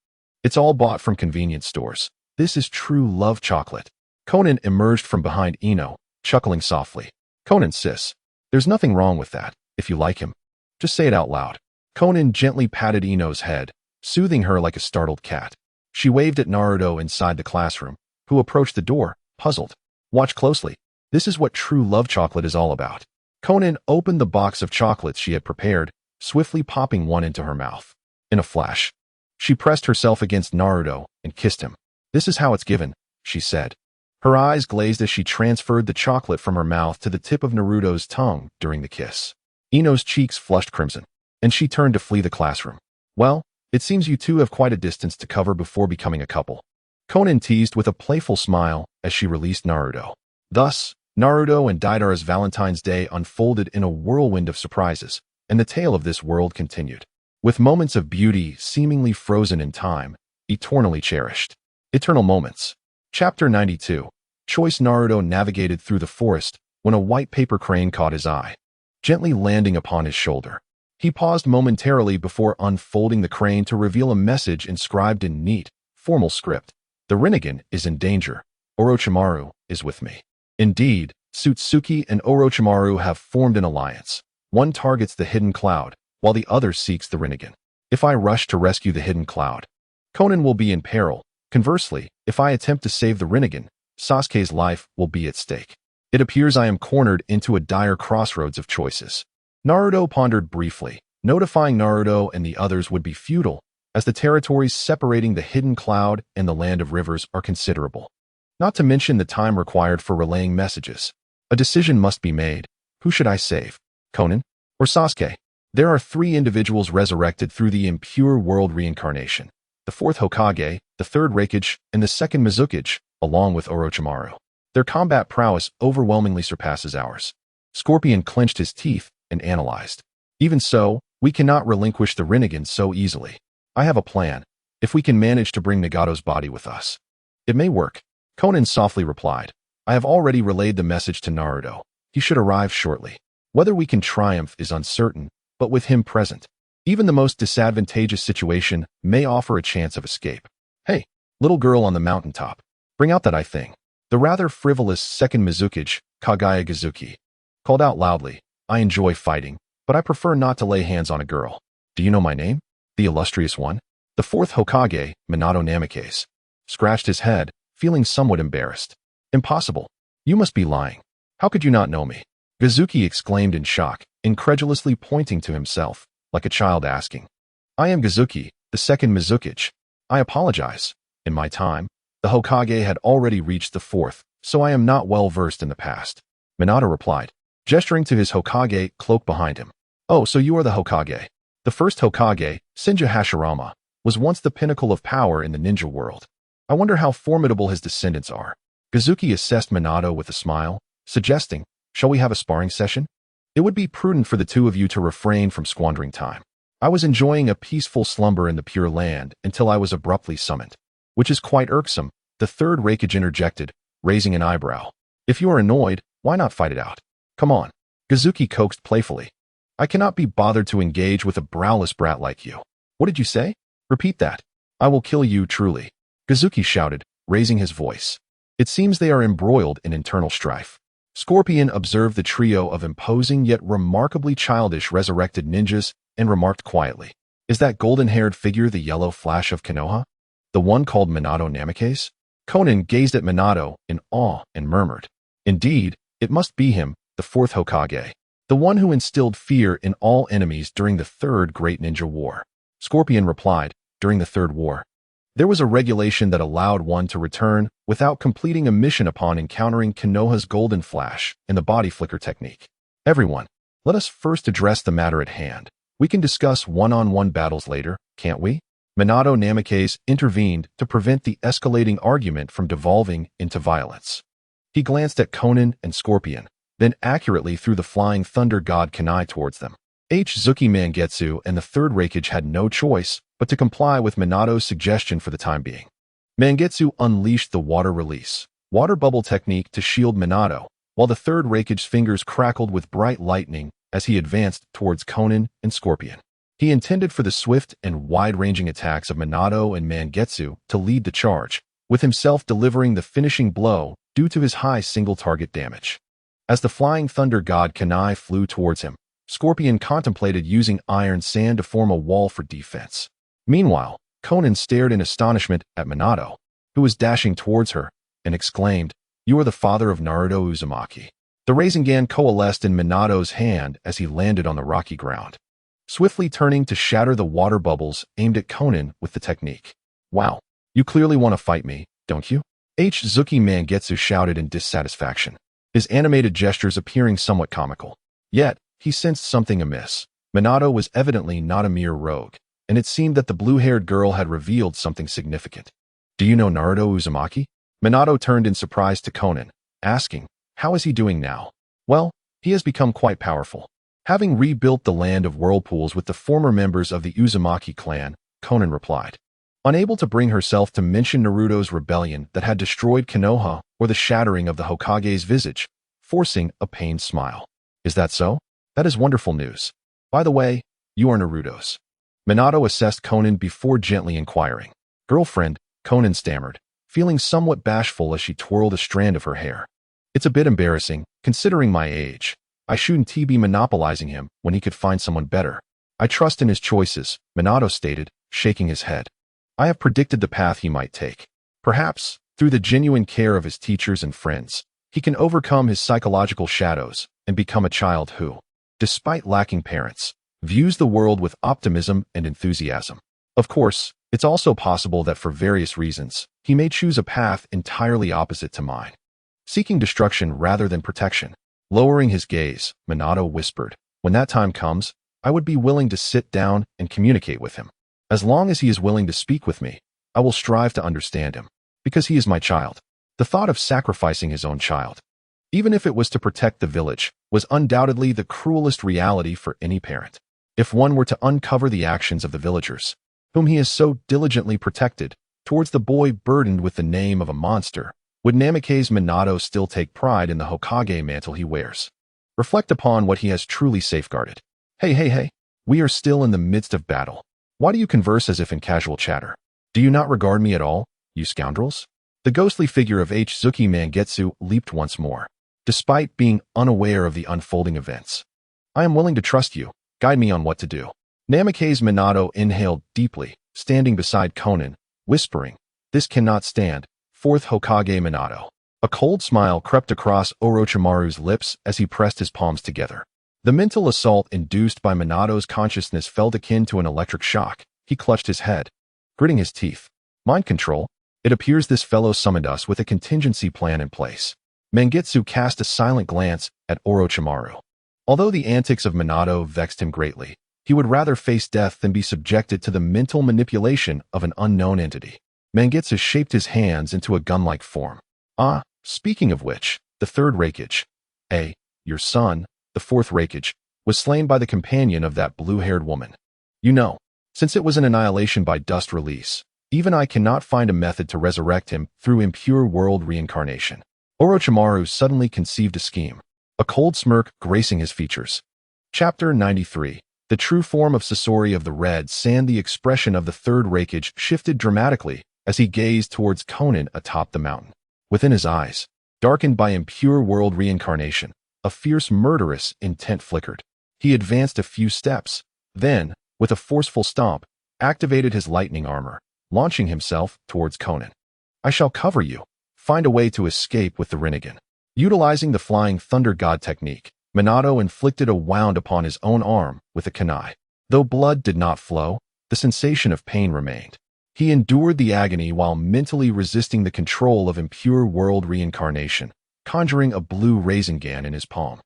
It's all bought from convenience stores. This is true love chocolate. Conan emerged from behind Ino, chuckling softly. Conan, sis, there's nothing wrong with that, if you like him. Just say it out loud. Conan gently patted Ino's head, soothing her like a startled cat. She waved at Naruto inside the classroom, who approached the door, puzzled. Watch closely. This is what true love chocolate is all about. Conan opened the box of chocolates she had prepared, swiftly popping one into her mouth. In a flash, she pressed herself against Naruto and kissed him. This is how it's given, she said. Her eyes glazed as she transferred the chocolate from her mouth to the tip of Naruto's tongue during the kiss. Ino's cheeks flushed crimson, and she turned to flee the classroom. Well, it seems you two have quite a distance to cover before becoming a couple. Conan teased with a playful smile as she released Naruto. Thus, Naruto and Deidara's Valentine's Day unfolded in a whirlwind of surprises, and the tale of this world continued. With moments of beauty seemingly frozen in time, eternally cherished. Eternal moments. Chapter 92. Choice. Naruto navigated through the forest when a white paper crane caught his eye, gently landing upon his shoulder. He paused momentarily before unfolding the crane to reveal a message inscribed in neat, formal script. The Rinnegan is in danger. Orochimaru is with me. Indeed, Satsuki and Orochimaru have formed an alliance. One targets the hidden cloud, while the other seeks the Rinnegan. If I rush to rescue the hidden cloud, Conan will be in peril. Conversely, if I attempt to save the Rinnegan, Sasuke's life will be at stake. It appears I am cornered into a dire crossroads of choices. Naruto pondered briefly. Notifying Naruto and the others would be futile, as the territories separating the hidden cloud and the land of rivers are considerable. Not to mention the time required for relaying messages. A decision must be made. Who should I save? Conan or Sasuke? There are three individuals resurrected through the impure world reincarnation. The fourth Hokage, the third Hokage, and the second Mizuki, along with Orochimaru. Their combat prowess overwhelmingly surpasses ours. Scorpion clenched his teeth and analyzed. Even so, we cannot relinquish the Rinnegan so easily. I have a plan. If we can manage to bring Nagato's body with us, it may work. Conan softly replied. I have already relayed the message to Naruto. He should arrive shortly. Whether we can triumph is uncertain, but with him present, even the most disadvantageous situation may offer a chance of escape. Hey, little girl on the mountaintop, bring out that thing. The rather frivolous second Mizuki, Kagaya Gizuki, called out loudly. I enjoy fighting, but I prefer not to lay hands on a girl. Do you know my name? The illustrious one? The fourth Hokage, Minato Namikaze, scratched his head, feeling somewhat embarrassed. Impossible. You must be lying. How could you not know me? Gizuki exclaimed in shock, incredulously pointing to himself, like a child asking. I am Gizuki, the second Mizuki. I apologize. In my time, the Hokage had already reached the fourth, so I am not well versed in the past. Minato replied, gesturing to his Hokage cloak behind him. Oh, so you are the Hokage. The first Hokage, Senju Hashirama, was once the pinnacle of power in the ninja world. I wonder how formidable his descendants are. Kazuki assessed Minato with a smile, suggesting, shall we have a sparring session? It would be prudent for the two of you to refrain from squandering time. I was enjoying a peaceful slumber in the Pure Land until I was abruptly summoned. Which is quite irksome, the third Hokage interjected, raising an eyebrow. If you are annoyed, why not fight it out? Come on. Kazuki coaxed playfully. I cannot be bothered to engage with a browless brat like you. What did you say? Repeat that. I will kill you truly. Kazuki shouted, raising his voice. It seems they are embroiled in internal strife. Scorpion observed the trio of imposing yet remarkably childish resurrected ninjas and remarked quietly, is that golden-haired figure the yellow flash of Konoha? The one called Minato Namikaze? Conan gazed at Minato in awe and murmured, indeed, it must be him, the fourth Hokage, the one who instilled fear in all enemies during the third Great Ninja War. Scorpion replied, during the Third War, there was a regulation that allowed one to return without completing a mission upon encountering Konoha's golden flash and the body flicker technique. Everyone, let us first address the matter at hand. We can discuss one-on-one battles later, can't we? Minato Namikaze intervened to prevent the escalating argument from devolving into violence. He glanced at Conan and Scorpion, then accurately threw the flying thunder god kunai towards them. Zuki Mangetsu and the third Hokage had no choice but to comply with Minato's suggestion for the time being. Mangetsu unleashed the water release, water bubble technique to shield Minato, while the third Hokage's fingers crackled with bright lightning as he advanced towards Conan and Scorpion. He intended for the swift and wide-ranging attacks of Minato and Mangetsu to lead the charge, with himself delivering the finishing blow due to his high single-target damage. As the flying thunder god kunai flew towards him, Scorpion contemplated using iron sand to form a wall for defense. Meanwhile, Conan stared in astonishment at Minato, who was dashing towards her, and exclaimed, you are the father of Naruto Uzumaki. The Rasengan coalesced in Minato's hand as he landed on the rocky ground, swiftly turning to shatter the water bubbles aimed at Conan with the technique. Wow, you clearly want to fight me, don't you? Zuki Mangetsu shouted in dissatisfaction, his animated gestures appearing somewhat comical. Yet, he sensed something amiss. Minato was evidently not a mere rogue, and it seemed that the blue-haired girl had revealed something significant. Do you know Naruto Uzumaki? Minato turned in surprise to Conan, asking, how is he doing now? Well, he has become quite powerful. Having rebuilt the land of whirlpools with the former members of the Uzumaki clan, Conan replied, unable to bring herself to mention Naruto's rebellion that had destroyed Konoha or the shattering of the Hokage's visage, forcing a pained smile. Is that so? That is wonderful news. By the way, you are Naruto's. Minato assessed Conan before gently inquiring. Girlfriend, Conan stammered, feeling somewhat bashful as she twirled a strand of her hair. It's a bit embarrassing, considering my age. I shouldn't be monopolizing him when he could find someone better. I trust in his choices, Minato stated, shaking his head. I have predicted the path he might take. Perhaps, through the genuine care of his teachers and friends, he can overcome his psychological shadows and become a child who, despite lacking parents, views the world with optimism and enthusiasm. Of course, it's also possible that for various reasons, he may choose a path entirely opposite to mine, seeking destruction rather than protection. Lowering his gaze, Minato whispered, when that time comes, I would be willing to sit down and communicate with him. As long as he is willing to speak with me, I will strive to understand him, because he is my child. The thought of sacrificing his own child, even if it was to protect the village, was undoubtedly the cruelest reality for any parent. If one were to uncover the actions of the villagers, whom he has so diligently protected, towards the boy burdened with the name of a monster, would Namikaze Minato still take pride in the Hokage mantle he wears? Reflect upon what he has truly safeguarded. Hey, we are still in the midst of battle. Why do you converse as if in casual chatter? Do you not regard me at all, you scoundrels? The ghostly figure of Zuki Mangetsu leaped once more, despite being unaware of the unfolding events. I am willing to trust you. Guide me on what to do. Namikaze Minato inhaled deeply, standing beside Conan, whispering, this cannot stand, Fourth Hokage Minato. A cold smile crept across Orochimaru's lips as he pressed his palms together. The mental assault induced by Minato's consciousness felt akin to an electric shock. He clutched his head, gritting his teeth. Mind control? It appears this fellow summoned us with a contingency plan in place. Mangetsu cast a silent glance at Orochimaru. Although the antics of Minato vexed him greatly, He would rather face death than be subjected to the mental manipulation of an unknown entity. Mangetsu shaped his hands into a gun-like form. Ah, speaking of which, the third Hokage, your son, the fourth Hokage, was slain by the companion of that blue-haired woman. You know, since it was an annihilation by dust release, even I cannot find a method to resurrect him through impure world reincarnation. Orochimaru suddenly conceived a scheme, a cold smirk gracing his features. Chapter 93. The true form of Sasori of the Red Sand. The expression of the third Hokage shifted dramatically as he gazed towards Konan atop the mountain. Within his eyes, darkened by impure world reincarnation, a fierce murderous intent flickered. He advanced a few steps, then, with a forceful stomp, activated his lightning armor, launching himself towards Konan. I shall cover you. Find a way to escape with the Rinnegan. Utilizing the Flying Thunder God technique, Minato inflicted a wound upon his own arm with a kunai. Though blood did not flow, the sensation of pain remained. He endured the agony while mentally resisting the control of impure world reincarnation, conjuring a blue Rasengan in his palm.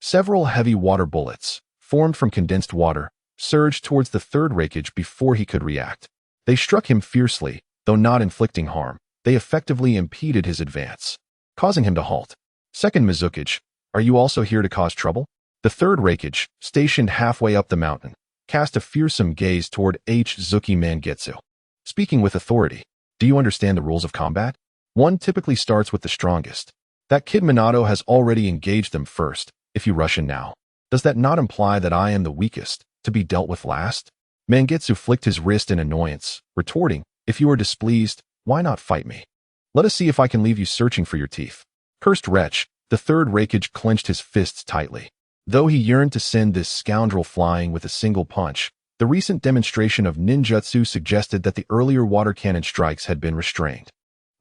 Several heavy water bullets, formed from condensed water, surged towards the third Hokage before he could react. They struck him fiercely, though not inflicting harm. They effectively impeded his advance, causing him to halt. Second Mizuki, are you also here to cause trouble? The third Hokage, stationed halfway up the mountain, cast a fearsome gaze toward Uzumaki Naruto. Speaking with authority, do you understand the rules of combat? One typically starts with the strongest. That kid Minato has already engaged them first. If you rush in now, does that not imply that I am the weakest, to be dealt with last? Mangetsu flicked his wrist in annoyance, retorting, if you are displeased, why not fight me? Let us see if I can leave you searching for your teeth. Cursed wretch, the third Hokage clenched his fists tightly. Though he yearned to send this scoundrel flying with a single punch, the recent demonstration of ninjutsu suggested that the earlier water cannon strikes had been restrained.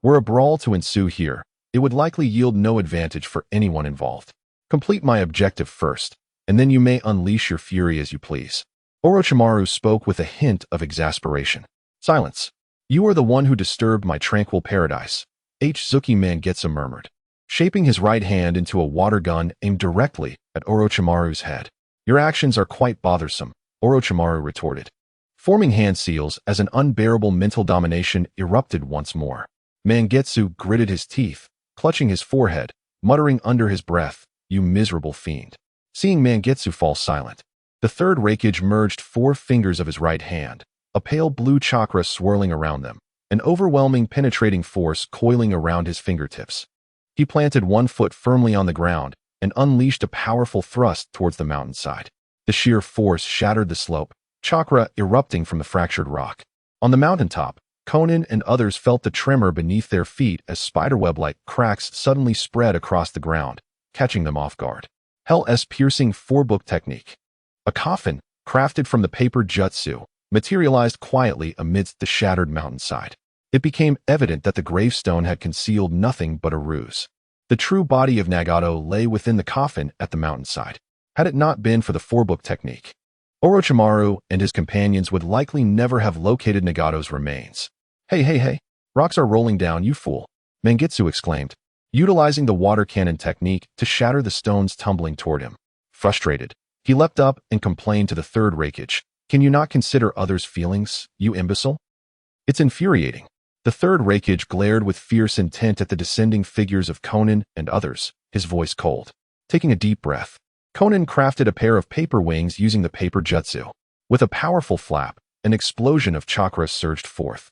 Were a brawl to ensue here, it would likely yield no advantage for anyone involved. Complete my objective first, and then you may unleash your fury as you please. Orochimaru spoke with a hint of exasperation. Silence. You are the one who disturbed my tranquil paradise, Uzumaki Naruto murmured, shaping his right hand into a water gun aimed directly at Orochimaru's head. Your actions are quite bothersome, Orochimaru retorted, forming hand seals as an unbearable mental domination erupted once more. Mangetsu gritted his teeth, clutching his forehead, muttering under his breath, you miserable fiend. Seeing Mangetsu fall silent, the third Hokage merged 4 fingers of his right hand, a pale blue chakra swirling around them, an overwhelming penetrating force coiling around his fingertips. He planted one foot firmly on the ground and unleashed a powerful thrust towards the mountainside. The sheer force shattered the slope, chakra erupting from the fractured rock. On the mountaintop, Konan and others felt the tremor beneath their feet as spiderweb-like cracks suddenly spread across the ground, catching them off guard. Hell's piercing 4-book technique. A coffin, crafted from the paper jutsu, materialized quietly amidst the shattered mountainside. It became evident that the gravestone had concealed nothing but a ruse. The true body of Nagato lay within the coffin at the mountainside. Had it not been for the 4-book technique, Orochimaru and his companions would likely never have located Nagato's remains. Hey, rocks are rolling down, you fool, Mangetsu exclaimed, utilizing the water cannon technique to shatter the stones tumbling toward him. Frustrated, he leapt up and complained to the third Hokage, can you not consider others' feelings, you imbecile? It's infuriating. The third Hokage glared with fierce intent at the descending figures of Konan and others, his voice cold. Taking a deep breath, Konan crafted a pair of paper wings using the paper jutsu. With a powerful flap, an explosion of chakra surged forth,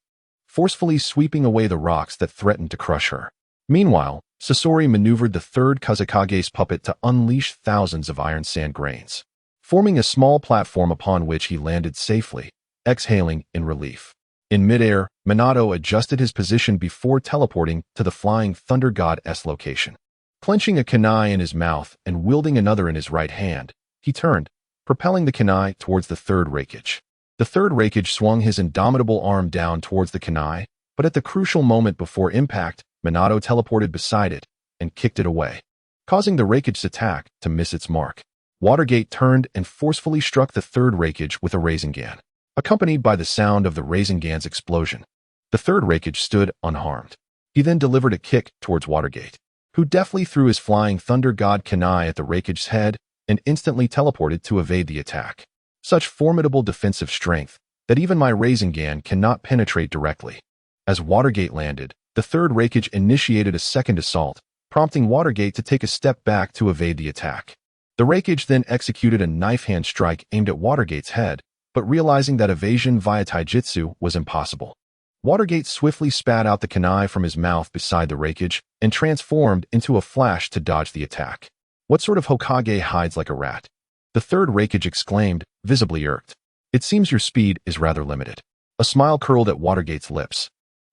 forcefully sweeping away the rocks that threatened to crush her. Meanwhile, Sasori maneuvered the third Kazekage's puppet to unleash thousands of iron sand grains, forming a small platform upon which he landed safely, exhaling in relief. In midair, Minato adjusted his position before teleporting to the Flying Thunder God's location. Clenching a kunai in his mouth and wielding another in his right hand, he turned, propelling the kunai towards the third Hokage. The third Hokage swung his indomitable arm down towards the kunai, but at the crucial moment before impact, Minato teleported beside it and kicked it away, causing the Hokage's attack to miss its mark. Watergate turned and forcefully struck the third Hokage with a Rasengan, accompanied by the sound of the Rasengan's explosion. The third Hokage stood unharmed. He then delivered a kick towards Watergate, who deftly threw his Flying Thunder God kunai at the Hokage's head and instantly teleported to evade the attack. Such formidable defensive strength that even my Rasengan cannot penetrate directly. As Watergate landed, the third Raikage initiated a second assault, prompting Watergate to take a step back to evade the attack. The Raikage then executed a knife-hand strike aimed at Watergate's head, but realizing that evasion via taijutsu was impossible. Watergate swiftly spat out the kunai from his mouth beside the Raikage and transformed into a flash to dodge the attack. What sort of Hokage hides like a rat? The third Raikage exclaimed, visibly irked. It seems your speed is rather limited. A smile curled at Watergate's lips.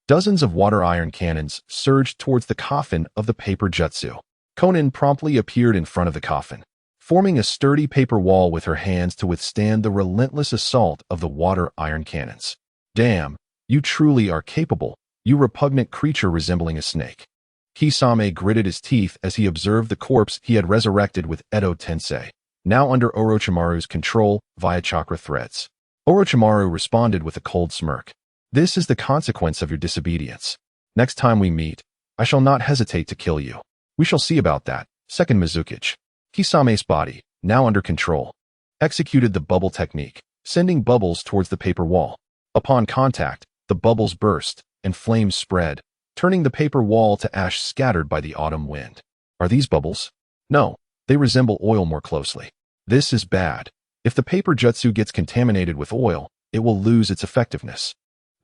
Dozens of water iron cannons surged towards the coffin of the paper jutsu. Konan promptly appeared in front of the coffin, forming a sturdy paper wall with her hands to withstand the relentless assault of the water iron cannons. Damn, you truly are capable, you repugnant creature resembling a snake. Kisame gritted his teeth as he observed the corpse he had resurrected with Edo Tensei, now under Orochimaru's control via chakra threads. Orochimaru responded with a cold smirk. This is the consequence of your disobedience. Next time we meet, I shall not hesitate to kill you. We shall see about that. Second Mizuki. Kisame's body, now under control, executed the bubble technique, sending bubbles towards the paper wall. Upon contact, the bubbles burst, and flames spread, turning the paper wall to ash scattered by the autumn wind. Are these bubbles? No, they resemble oil more closely. This is bad. If the paper jutsu gets contaminated with oil, it will lose its effectiveness.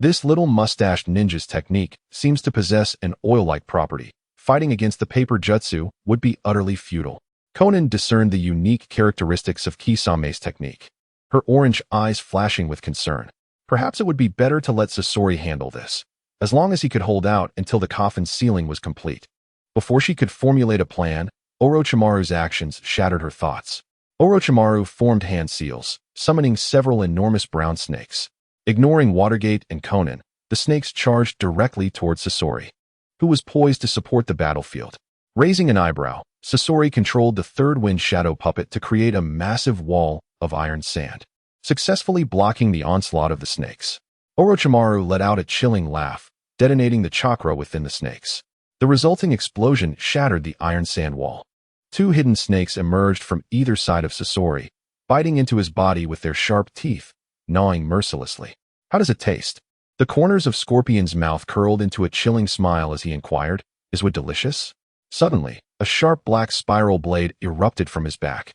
This little mustached ninja's technique seems to possess an oil-like property. Fighting against the paper jutsu would be utterly futile. Konan discerned the unique characteristics of Kisame's technique, her orange eyes flashing with concern. Perhaps it would be better to let Sasori handle this, as long as he could hold out until the coffin's sealing was complete. Before she could formulate a plan, Orochimaru's actions shattered her thoughts. Orochimaru formed hand seals, summoning several enormous brown snakes. Ignoring Watergate and Konan, the snakes charged directly towards Sasori, who was poised to support the battlefield. Raising an eyebrow, Sasori controlled the third wind shadow puppet to create a massive wall of iron sand, successfully blocking the onslaught of the snakes. Orochimaru let out a chilling laugh, detonating the chakra within the snakes. The resulting explosion shattered the iron sand wall. Two hidden snakes emerged from either side of Sasori, biting into his body with their sharp teeth, gnawing mercilessly. How does it taste? The corners of Scorpion's mouth curled into a chilling smile as he inquired, is it delicious? Suddenly, a sharp black spiral blade erupted from his back,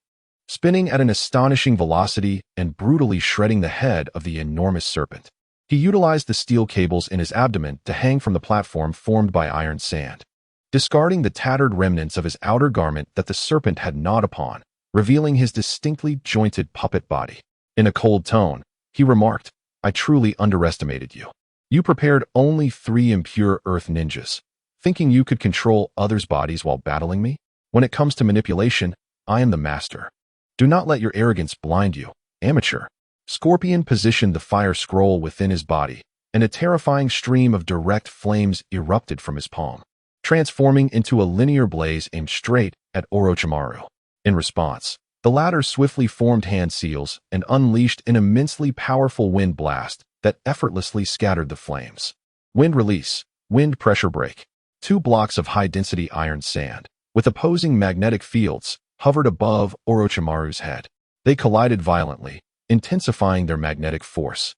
spinning at an astonishing velocity and brutally shredding the head of the enormous serpent. He utilized the steel cables in his abdomen to hang from the platform formed by iron sand, discarding the tattered remnants of his outer garment that the serpent had gnawed upon, revealing his distinctly jointed puppet body. In a cold tone, he remarked, I truly underestimated you. You prepared only 3 impure earth ninjas, thinking you could control others' bodies while battling me? When it comes to manipulation, I am the master. Do not let your arrogance blind you, amateur. Scorpion positioned the fire scroll within his body, and a terrifying stream of direct flames erupted from his palm, transforming into a linear blaze aimed straight at Orochimaru. In response, the latter swiftly formed hand seals and unleashed an immensely powerful wind blast that effortlessly scattered the flames. Wind release, wind pressure break. 2 blocks of high-density iron sand, with opposing magnetic fields, hovered above Orochimaru's head. They collided violently, intensifying their magnetic force,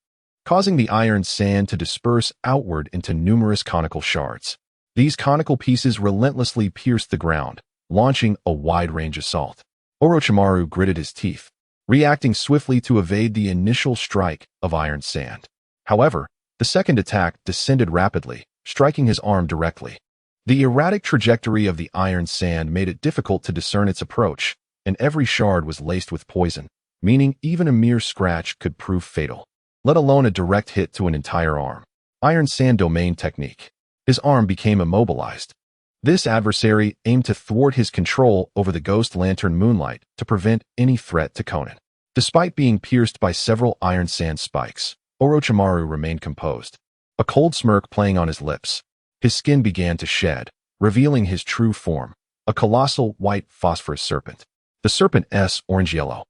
causing the iron sand to disperse outward into numerous conical shards. These conical pieces relentlessly pierced the ground, launching a wide-range assault. Orochimaru gritted his teeth, reacting swiftly to evade the initial strike of iron sand. However, the second attack descended rapidly, striking his arm directly. The erratic trajectory of the iron sand made it difficult to discern its approach, and every shard was laced with poison, meaning even a mere scratch could prove fatal, let alone a direct hit to an entire arm. Iron Sand Domain Technique. His arm became immobilized. This adversary aimed to thwart his control over the Ghost Lantern Moonlight to prevent any threat to Konan. Despite being pierced by several iron sand spikes, Orochimaru remained composed, a cold smirk playing on his lips. His skin began to shed, revealing his true form, a colossal white phosphorus serpent. The serpent's orange-yellow,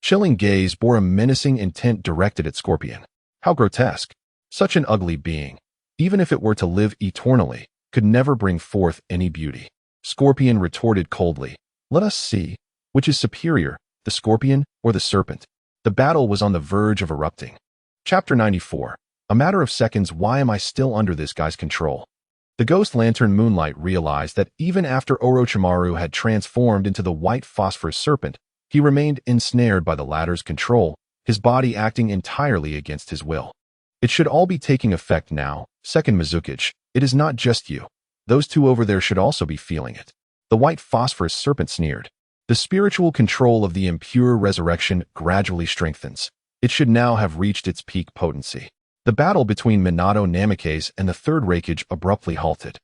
chilling gaze bore a menacing intent directed at Scorpion. How grotesque! Such an ugly being, even if it were to live eternally, could never bring forth any beauty. Scorpion retorted coldly, let us see, which is superior, the scorpion or the serpent? The battle was on the verge of erupting. Chapter 94. A matter of seconds. Why am I still under this guy's control? The ghost lantern Moonlight realized that even after Orochimaru had transformed into the white phosphorus serpent, he remained ensnared by the latter's control, his body acting entirely against his will. It should all be taking effect now. Second Mizuki, it is not just you. Those two over there should also be feeling it. The white phosphorus serpent sneered. The spiritual control of the impure resurrection gradually strengthens. It should now have reached its peak potency. The battle between Minato Namikaze and the Third Hokage abruptly halted.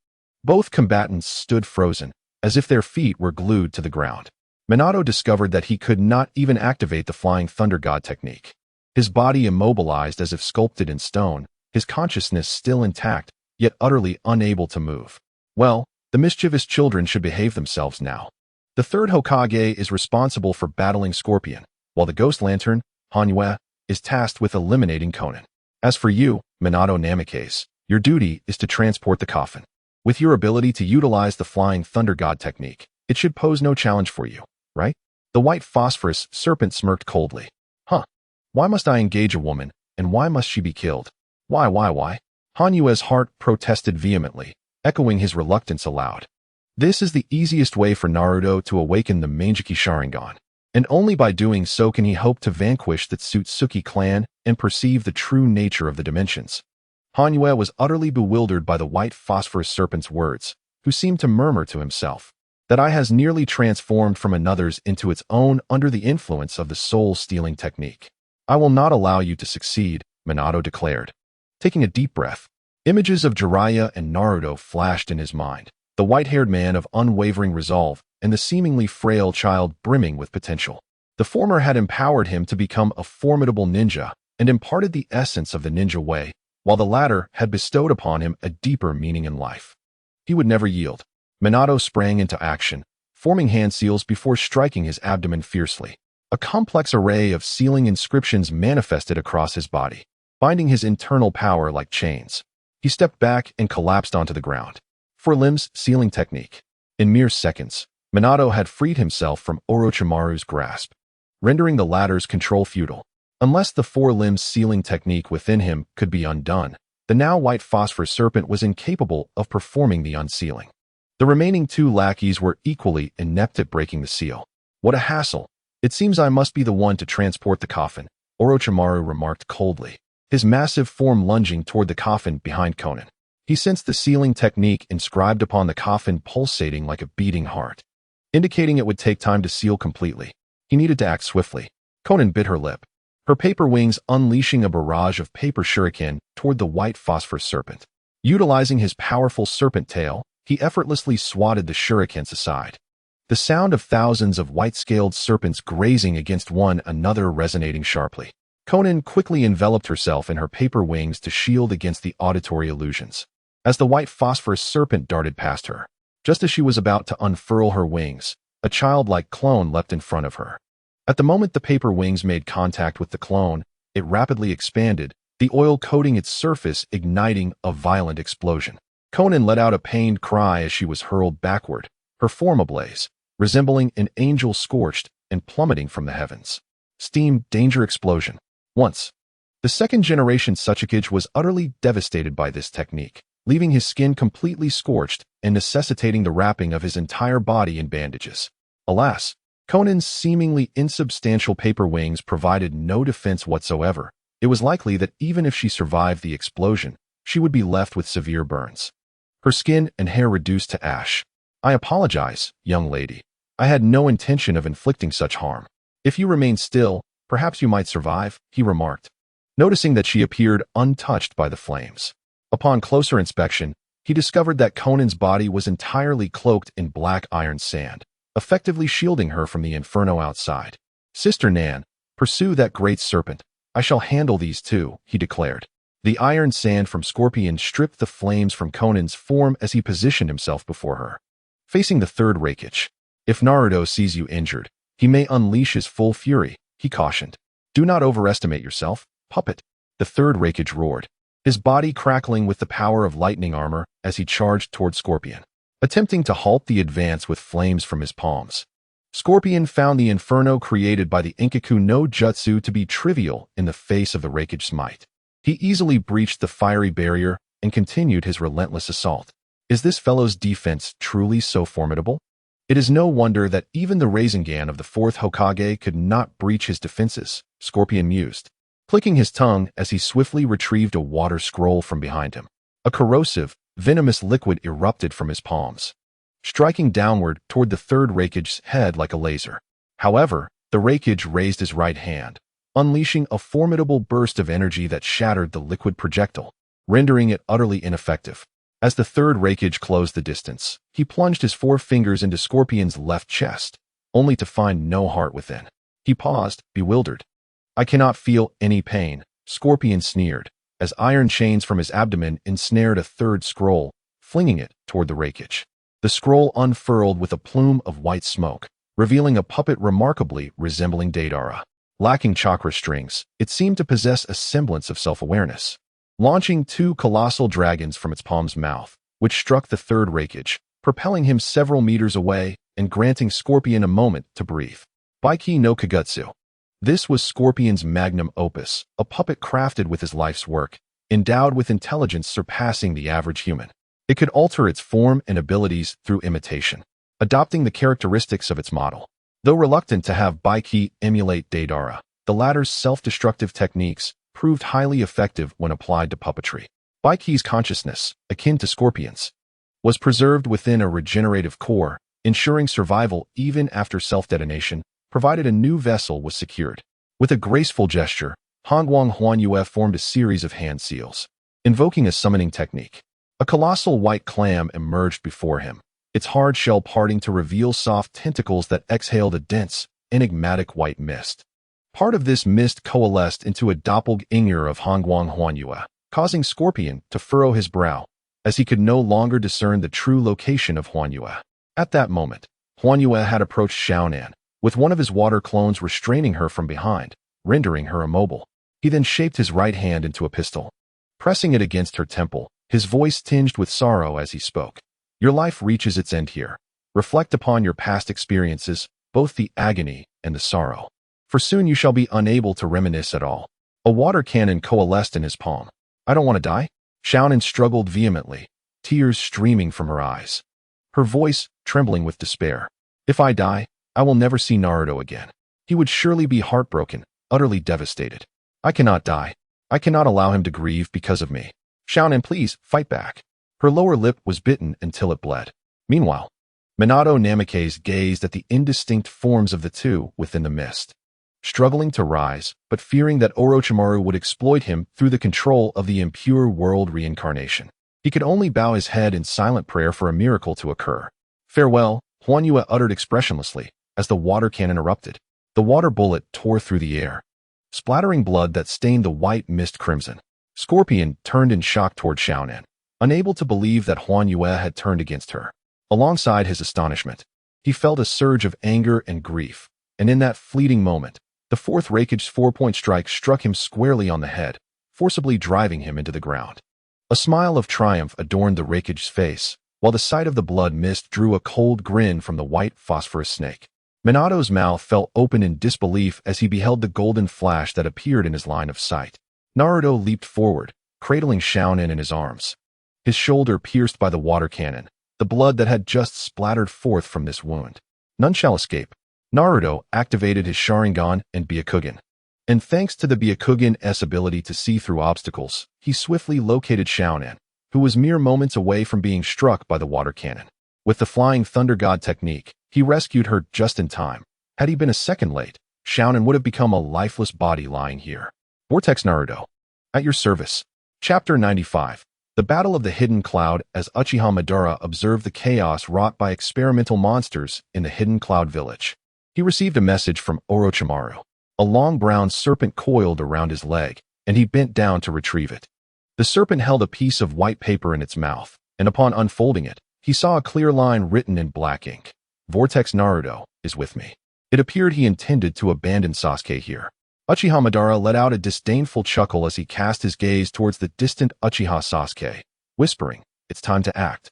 Both combatants stood frozen, as if their feet were glued to the ground. Minato discovered that he could not even activate the Flying Thunder God technique. His body immobilized as if sculpted in stone, his consciousness still intact, yet utterly unable to move. Well, the mischievous children should behave themselves now. The Third Hokage is responsible for battling Scorpion, while the Ghost Lantern, Hanue, is tasked with eliminating Konan. As for you, Minato Namikaze, your duty is to transport the coffin. With your ability to utilize the Flying Thunder God technique, it should pose no challenge for you, right? The white phosphorus serpent smirked coldly. Huh. Why must I engage a woman, and why must she be killed? Why? Hanue's heart protested vehemently, echoing his reluctance aloud. This is the easiest way for Naruto to awaken the Mangekyou Sharingan, and only by doing so can he hope to vanquish the Tsutsuki clan and perceive the true nature of the dimensions. Hanue was utterly bewildered by the white phosphorus serpent's words, who seemed to murmur to himself, that eye has nearly transformed from another's into its own under the influence of the soul-stealing technique. I will not allow you to succeed, Minato declared. Taking a deep breath, images of Jiraiya and Naruto flashed in his mind, the white-haired man of unwavering resolve and the seemingly frail child brimming with potential. The former had empowered him to become a formidable ninja and imparted the essence of the ninja way, while the latter had bestowed upon him a deeper meaning in life. He would never yield. Minato sprang into action, forming hand seals before striking his abdomen fiercely. A complex array of sealing inscriptions manifested across his body, binding his internal power like chains. He stepped back and collapsed onto the ground. Four limbs sealing technique. In mere seconds, Minato had freed himself from Orochimaru's grasp, rendering the latter's control futile. Unless the four limbs sealing technique within him could be undone, the now white phosphorus serpent was incapable of performing the unsealing. The remaining two lackeys were equally inept at breaking the seal. What a hassle! It seems I must be the one to transport the coffin, Orochimaru remarked coldly, his massive form lunging toward the coffin behind Konan. He sensed the sealing technique inscribed upon the coffin pulsating like a beating heart, indicating it would take time to seal completely. He needed to act swiftly. Konan bit her lip, her paper wings unleashing a barrage of paper shuriken toward the white phosphorus serpent. Utilizing his powerful serpent tail, he effortlessly swatted the shurikens aside. The sound of thousands of white-scaled serpents grazing against one another resonating sharply. Konan quickly enveloped herself in her paper wings to shield against the auditory illusions. As the white phosphorus serpent darted past her, just as she was about to unfurl her wings, a childlike clone leapt in front of her. At the moment the paper wings made contact with the clone, it rapidly expanded, the oil coating its surface igniting a violent explosion. Konan let out a pained cry as she was hurled backward, her form ablaze, resembling an angel scorched and plummeting from the heavens. Steam, danger, explosion. Once. The second-generation Sasuke was utterly devastated by this technique, leaving his skin completely scorched and necessitating the wrapping of his entire body in bandages. Alas, Konan's seemingly insubstantial paper wings provided no defense whatsoever. It was likely that even if she survived the explosion, she would be left with severe burns. Her skin and hair reduced to ash. I apologize, young lady. I had no intention of inflicting such harm. If you remain still, perhaps you might survive, he remarked, noticing that she appeared untouched by the flames. Upon closer inspection, he discovered that Konan's body was entirely cloaked in black iron sand, effectively shielding her from the inferno outside. Sister Nan, pursue that great serpent. I shall handle these two, he declared. The iron sand from Scorpion stripped the flames from Konan's form as he positioned himself before her. Facing the Third Hokage, if Naruto sees you injured, he may unleash his full fury, he cautioned. Do not overestimate yourself, puppet. The Third Hokage roared, his body crackling with the power of lightning armor as he charged toward Scorpion, attempting to halt the advance with flames from his palms. Scorpion found the inferno created by the Inkaku no Jutsu to be trivial in the face of the Raikage smite. He easily breached the fiery barrier and continued his relentless assault. Is this fellow's defense truly so formidable? It is no wonder that even the Rasengan of the Fourth Hokage could not breach his defenses, Scorpion mused, clicking his tongue as he swiftly retrieved a water scroll from behind him. A corrosive, venomous liquid erupted from his palms, striking downward toward the third Raikage's head like a laser. However, the Raikage raised his right hand, unleashing a formidable burst of energy that shattered the liquid projectile, rendering it utterly ineffective. As the third Raikage closed the distance, he plunged his 4 fingers into Scorpion's left chest, only to find no heart within. He paused, bewildered. I cannot feel any pain, Scorpion sneered, as iron chains from his abdomen ensnared a third scroll, flinging it toward the Raikage. The scroll unfurled with a plume of white smoke, revealing a puppet remarkably resembling Deidara. Lacking chakra strings, it seemed to possess a semblance of self-awareness, launching 2 colossal dragons from its palm's mouth, which struck the third Raikage, propelling him several meters away and granting Scorpion a moment to breathe. Baiki no Kagutsu. This was Scorpion's magnum opus, a puppet crafted with his life's work, endowed with intelligence surpassing the average human. It could alter its form and abilities through imitation, adopting the characteristics of its model. Though reluctant to have Baiki emulate Deidara, the latter's self-destructive techniques proved highly effective when applied to puppetry. Baiki's consciousness, akin to Scorpion's, was preserved within a regenerative core, ensuring survival even after self-detonation, provided a new vessel was secured. With a graceful gesture, Hongguang Huanyue formed a series of hand seals, invoking a summoning technique. A colossal white clam emerged before him, its hard shell parting to reveal soft tentacles that exhaled a dense, enigmatic white mist. Part of this mist coalesced into a doppelganger of Hongguang Huanyue, causing Scorpion to furrow his brow, as he could no longer discern the true location of Huanyue. At that moment, Huanyue had approached Xiaonan, with one of his water clones restraining her from behind, rendering her immobile. He then shaped his right hand into a pistol, pressing it against her temple, his voice tinged with sorrow as he spoke. Your life reaches its end here. Reflect upon your past experiences, both the agony and the sorrow, for soon you shall be unable to reminisce at all. A water cannon coalesced in his palm. I don't want to die? Xiaonan struggled vehemently, tears streaming from her eyes, her voice trembling with despair. If I die, I will never see Naruto again. He would surely be heartbroken, utterly devastated. I cannot die. I cannot allow him to grieve because of me. Xiaonan, please, fight back. Her lower lip was bitten until it bled. Meanwhile, Minato Namikaze gazed at the indistinct forms of the two within the mist, struggling to rise, but fearing that Orochimaru would exploit him through the control of the impure world reincarnation. He could only bow his head in silent prayer for a miracle to occur. Farewell, Huanyue uttered expressionlessly, as the water cannon erupted. The water bullet tore through the air, splattering blood that stained the white mist crimson. Scorpion turned in shock toward Xiaonan, unable to believe that Huanyue had turned against her. Alongside his astonishment, he felt a surge of anger and grief, and in that fleeting moment, the fourth Raikage's 4-point strike struck him squarely on the head, forcibly driving him into the ground. A smile of triumph adorned the Raikage's face, while the sight of the blood mist drew a cold grin from the white phosphorus snake. Minato's mouth fell open in disbelief as he beheld the golden flash that appeared in his line of sight. Naruto leaped forward, cradling Xiaonan in his arms, his shoulder pierced by the water cannon, the blood that had just splattered forth from this wound. None shall escape. Naruto activated his Sharingan and Byakugan, and thanks to the Byakugan's ability to see through obstacles, he swiftly located Xiaonan, who was mere moments away from being struck by the water cannon. With the Flying Thunder God technique, he rescued her just in time. Had he been a second late, Xiaonan would have become a lifeless body lying here. Vortex Naruto. At your service. Chapter 95. The Battle of the Hidden Cloud. As Uchiha Madara observed the chaos wrought by experimental monsters in the Hidden Cloud village, he received a message from Orochimaru. A long brown serpent coiled around his leg, and he bent down to retrieve it. The serpent held a piece of white paper in its mouth, and upon unfolding it, he saw a clear line written in black ink. Vortex Naruto is with me. It appeared he intended to abandon Sasuke here. Uchiha Madara let out a disdainful chuckle as he cast his gaze towards the distant Uchiha Sasuke, whispering, "It's time to act."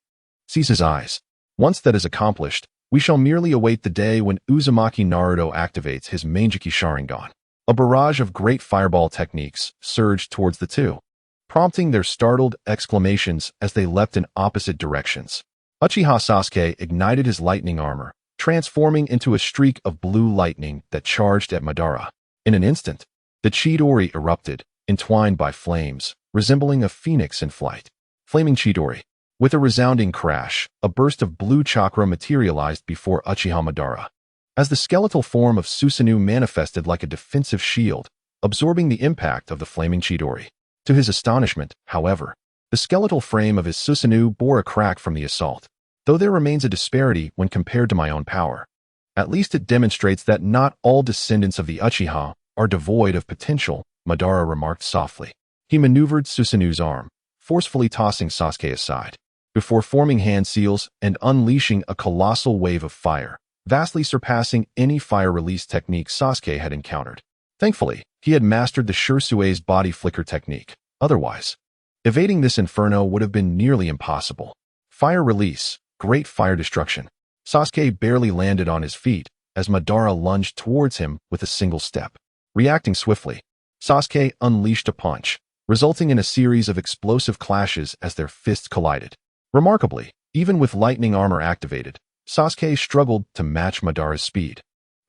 Seize his eyes. Once that is accomplished, We shall merely await the day when Uzumaki Naruto activates his Mangekyou Sharingan. A barrage of great fireball techniques surged towards the two, prompting their startled exclamations as they leapt in opposite directions. Uchiha Sasuke ignited his lightning armor, transforming into a streak of blue lightning that charged at Madara. In an instant, the Chidori erupted, entwined by flames, resembling a phoenix in flight. Flaming Chidori. With a resounding crash, a burst of blue chakra materialized before Uchiha Madara. As the skeletal form of Susanoo manifested like a defensive shield, absorbing the impact of the flaming Chidori. To his astonishment, however, the skeletal frame of his Susanoo bore a crack from the assault. Though there remains a disparity when compared to my own power, at least it demonstrates that not all descendants of the Uchiha are devoid of potential, Madara remarked softly. He maneuvered Susanoo's arm, forcefully tossing Sasuke aside, before forming hand seals and unleashing a colossal wave of fire, vastly surpassing any fire release technique Sasuke had encountered. Thankfully, he had mastered the Shursue's body flicker technique. Otherwise, evading this inferno would have been nearly impossible. Fire release, great fire destruction. Sasuke barely landed on his feet as Madara lunged towards him with a single step. Reacting swiftly, Sasuke unleashed a punch, resulting in a series of explosive clashes as their fists collided. Remarkably, even with lightning armor activated, Sasuke struggled to match Madara's speed,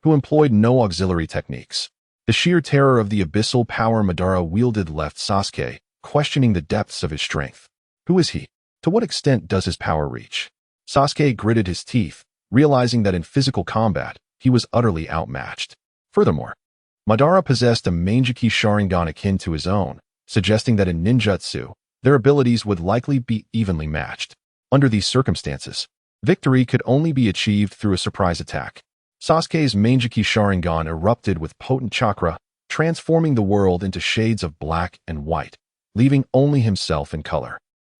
who employed no auxiliary techniques. The sheer terror of the abyssal power Madara wielded left Sasuke questioning the depths of his strength. Who is he? To what extent does his power reach? Sasuke gritted his teeth, realizing that in physical combat, he was utterly outmatched. Furthermore, Madara possessed a Mangekyou Sharingan akin to his own, suggesting that in ninjutsu, their abilities would likely be evenly matched. Under these circumstances, victory could only be achieved through a surprise attack. Sasuke's Mangekyou Sharingan erupted with potent chakra, transforming the world into shades of black and white, leaving only himself in color.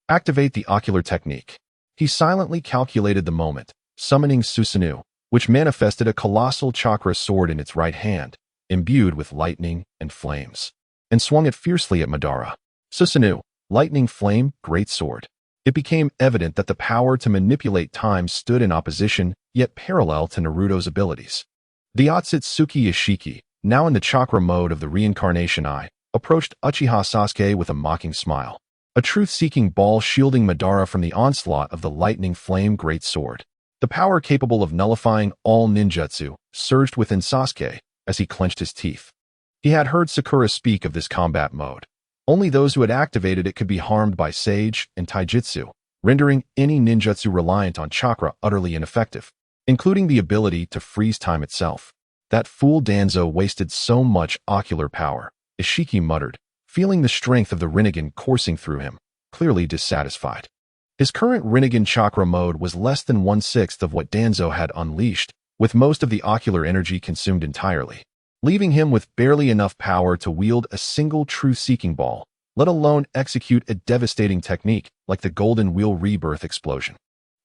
Activate the ocular technique. He silently calculated the moment, summoning Susanoo, which manifested a colossal chakra sword in its right hand, imbued with lightning and flames, and swung it fiercely at Madara. Susanoo, lightning flame, great sword. It became evident that the power to manipulate time stood in opposition, yet parallel to Naruto's abilities. The Otsutsuki Ishiki, now in the chakra mode of the reincarnation eye, approached Uchiha Sasuke with a mocking smile, a truth-seeking ball shielding Madara from the onslaught of the lightning flame great sword. The power capable of nullifying all ninjutsu surged within Sasuke as he clenched his teeth. He had heard Sakura speak of this combat mode. Only those who had activated it could be harmed by Sage and Taijutsu, rendering any ninjutsu reliant on chakra utterly ineffective, including the ability to freeze time itself. That fool Danzo wasted so much ocular power, Ishiki muttered, feeling the strength of the Rinnegan coursing through him, clearly dissatisfied. His current Rinnegan chakra mode was less than 1/6 of what Danzo had unleashed, with most of the ocular energy consumed entirely, leaving him with barely enough power to wield a single truth-seeking ball, let alone execute a devastating technique like the Golden Wheel Rebirth explosion.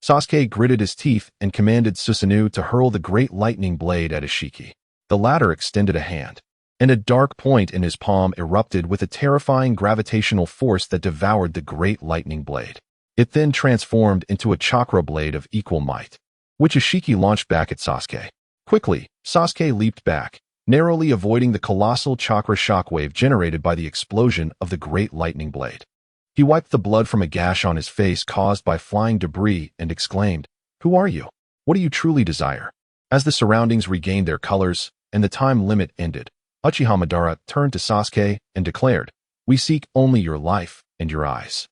Sasuke gritted his teeth and commanded Susanoo to hurl the great lightning blade at Ishiki. The latter extended a hand, and a dark point in his palm erupted with a terrifying gravitational force that devoured the great lightning blade. It then transformed into a chakra blade of equal might, which Ishiki launched back at Sasuke. Quickly, Sasuke leaped back, narrowly avoiding the colossal chakra shockwave generated by the explosion of the great lightning blade. He wiped the blood from a gash on his face caused by flying debris and exclaimed, "Who are you? What do you truly desire?" As the surroundings regained their colors and the time limit ended, Uchiha Madara turned to Sasuke and declared, "We seek only your life and your eyes.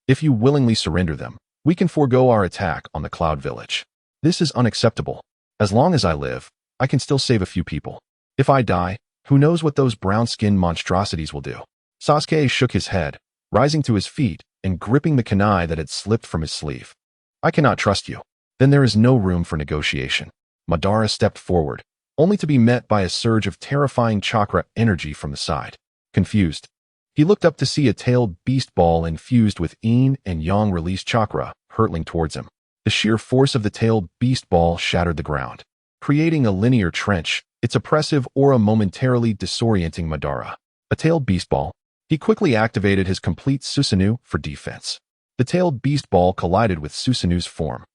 If you willingly surrender them, we can forego our attack on the Cloud Village. This is unacceptable. As long as I live, I can still save a few people. If I die, who knows what those brown-skinned monstrosities will do?" Sasuke shook his head, rising to his feet and gripping the kunai that had slipped from his sleeve. "I cannot trust you." "Then there is no room for negotiation." Madara stepped forward, only to be met by a surge of terrifying chakra energy from the side. Confused, he looked up to see a tailed beast ball infused with yin and yang release chakra hurtling towards him. The sheer force of the tailed beast ball shattered the ground, creating a linear trench, its oppressive aura momentarily disorienting Madara. A tailed beast ball. He quickly activated his complete Susanoo for defense. The tailed beast ball collided with Susanoo's form,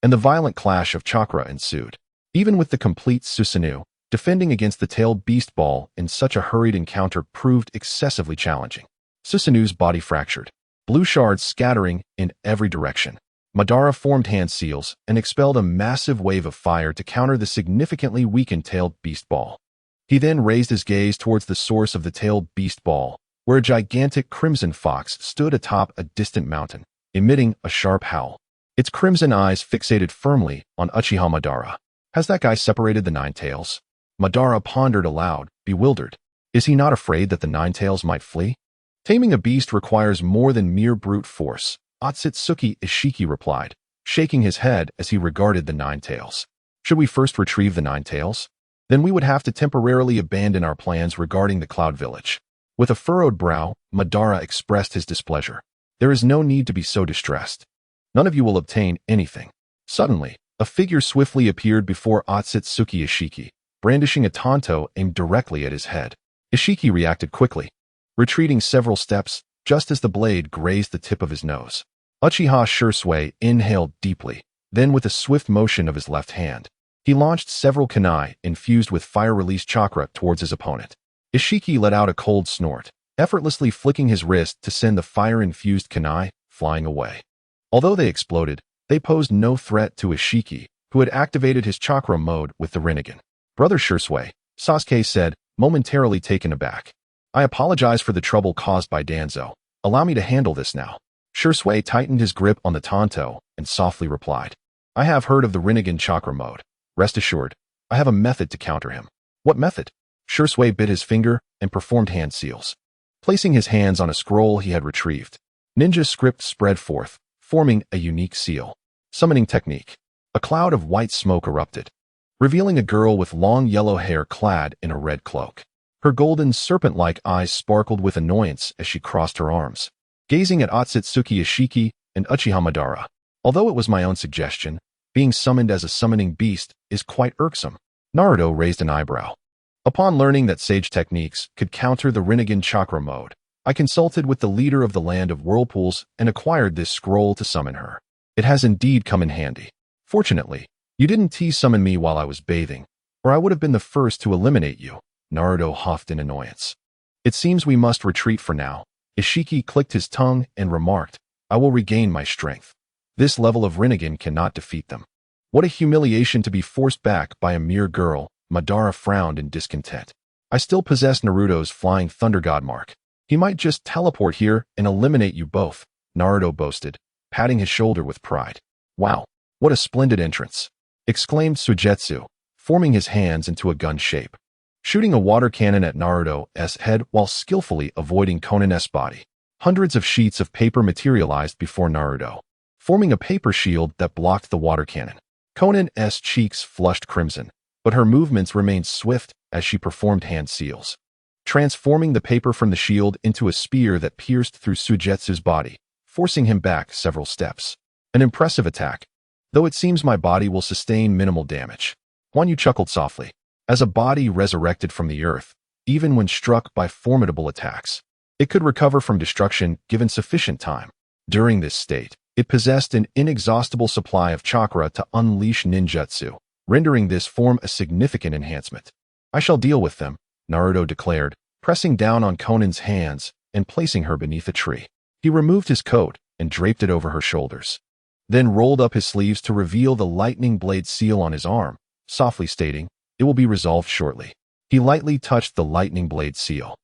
and the violent clash of chakra ensued. Even with the complete Susanoo, defending against the tailed beast ball in such a hurried encounter proved excessively challenging. Susanoo's body fractured, blue shards scattering in every direction. Madara formed hand seals and expelled a massive wave of fire to counter the significantly weakened tailed beast ball. He then raised his gaze towards the source of the tailed beast ball, where a gigantic crimson fox stood atop a distant mountain, emitting a sharp howl. Its crimson eyes fixated firmly on Uchiha Madara. Has that guy separated the Nine Tails? Madara pondered aloud, bewildered. Is he not afraid that the Nine Tails might flee? Taming a beast requires more than mere brute force, Otsutsuki Ishiki replied, shaking his head as he regarded the Nine Tails. Should we first retrieve the Nine Tails? Then we would have to temporarily abandon our plans regarding the Cloud Village. With a furrowed brow, Madara expressed his displeasure. There is no need to be so distressed. None of you will obtain anything. Suddenly, a figure swiftly appeared before Otsutsuki Ishiki, brandishing a tanto aimed directly at his head. Ishiki reacted quickly, retreating several steps just as the blade grazed the tip of his nose. Uchiha Shursui inhaled deeply, then with a swift motion of his left hand, he launched several kunai infused with fire-release chakra towards his opponent. Ishiki let out a cold snort, effortlessly flicking his wrist to send the fire-infused kunai flying away. Although they exploded, they posed no threat to Ishiki, who had activated his chakra mode with the Rinnegan. Brother Shursui, Sasuke said, momentarily taken aback. I apologize for the trouble caused by Danzo. Allow me to handle this now. Shursui tightened his grip on the tanto and softly replied. I have heard of the Rinnegan chakra mode. Rest assured, I have a method to counter him. What method? Shursui bit his finger and performed hand seals. Placing his hands on a scroll he had retrieved, ninja script spread forth, forming a unique seal. Summoning technique. A cloud of white smoke erupted, revealing a girl with long yellow hair clad in a red cloak. Her golden serpent-like eyes sparkled with annoyance as she crossed her arms, gazing at Otsutsuki Ishiki and Uchiha Madara. Although it was my own suggestion, being summoned as a summoning beast is quite irksome. Naruto raised an eyebrow. Upon learning that sage techniques could counter the Rinnegan chakra mode, I consulted with the leader of the Land of Whirlpools and acquired this scroll to summon her. It has indeed come in handy. Fortunately, you didn't T-summon me while I was bathing, or I would have been the first to eliminate you. Naruto huffed in annoyance. It seems we must retreat for now. Ishiki clicked his tongue and remarked, I will regain my strength. This level of Rinnegan cannot defeat them. What a humiliation to be forced back by a mere girl. Madara frowned in discontent. I still possess Naruto's flying thunder god mark. He might just teleport here and eliminate you both, Naruto boasted, patting his shoulder with pride. Wow, what a splendid entrance, exclaimed Suigetsu, forming his hands into a gun shape, shooting a water cannon at Naruto's head while skillfully avoiding Konin's body. Hundreds of sheets of paper materialized before Naruto, forming a paper shield that blocked the water cannon. Konin's cheeks flushed crimson, but her movements remained swift as she performed hand seals, transforming the paper from the shield into a spear that pierced through Suigetsu's body, forcing him back several steps. An impressive attack, though it seems my body will sustain minimal damage. Huan Yu chuckled softly. As a body resurrected from the earth, even when struck by formidable attacks, it could recover from destruction given sufficient time. During this state, it possessed an inexhaustible supply of chakra to unleash ninjutsu, rendering this form a significant enhancement. I shall deal with them, Naruto declared, pressing down on Konin's hands and placing her beneath a tree. He removed his coat and draped it over her shoulders, then rolled up his sleeves to reveal the lightning blade seal on his arm, softly stating, it will be resolved shortly. He lightly touched the lightning blade seal,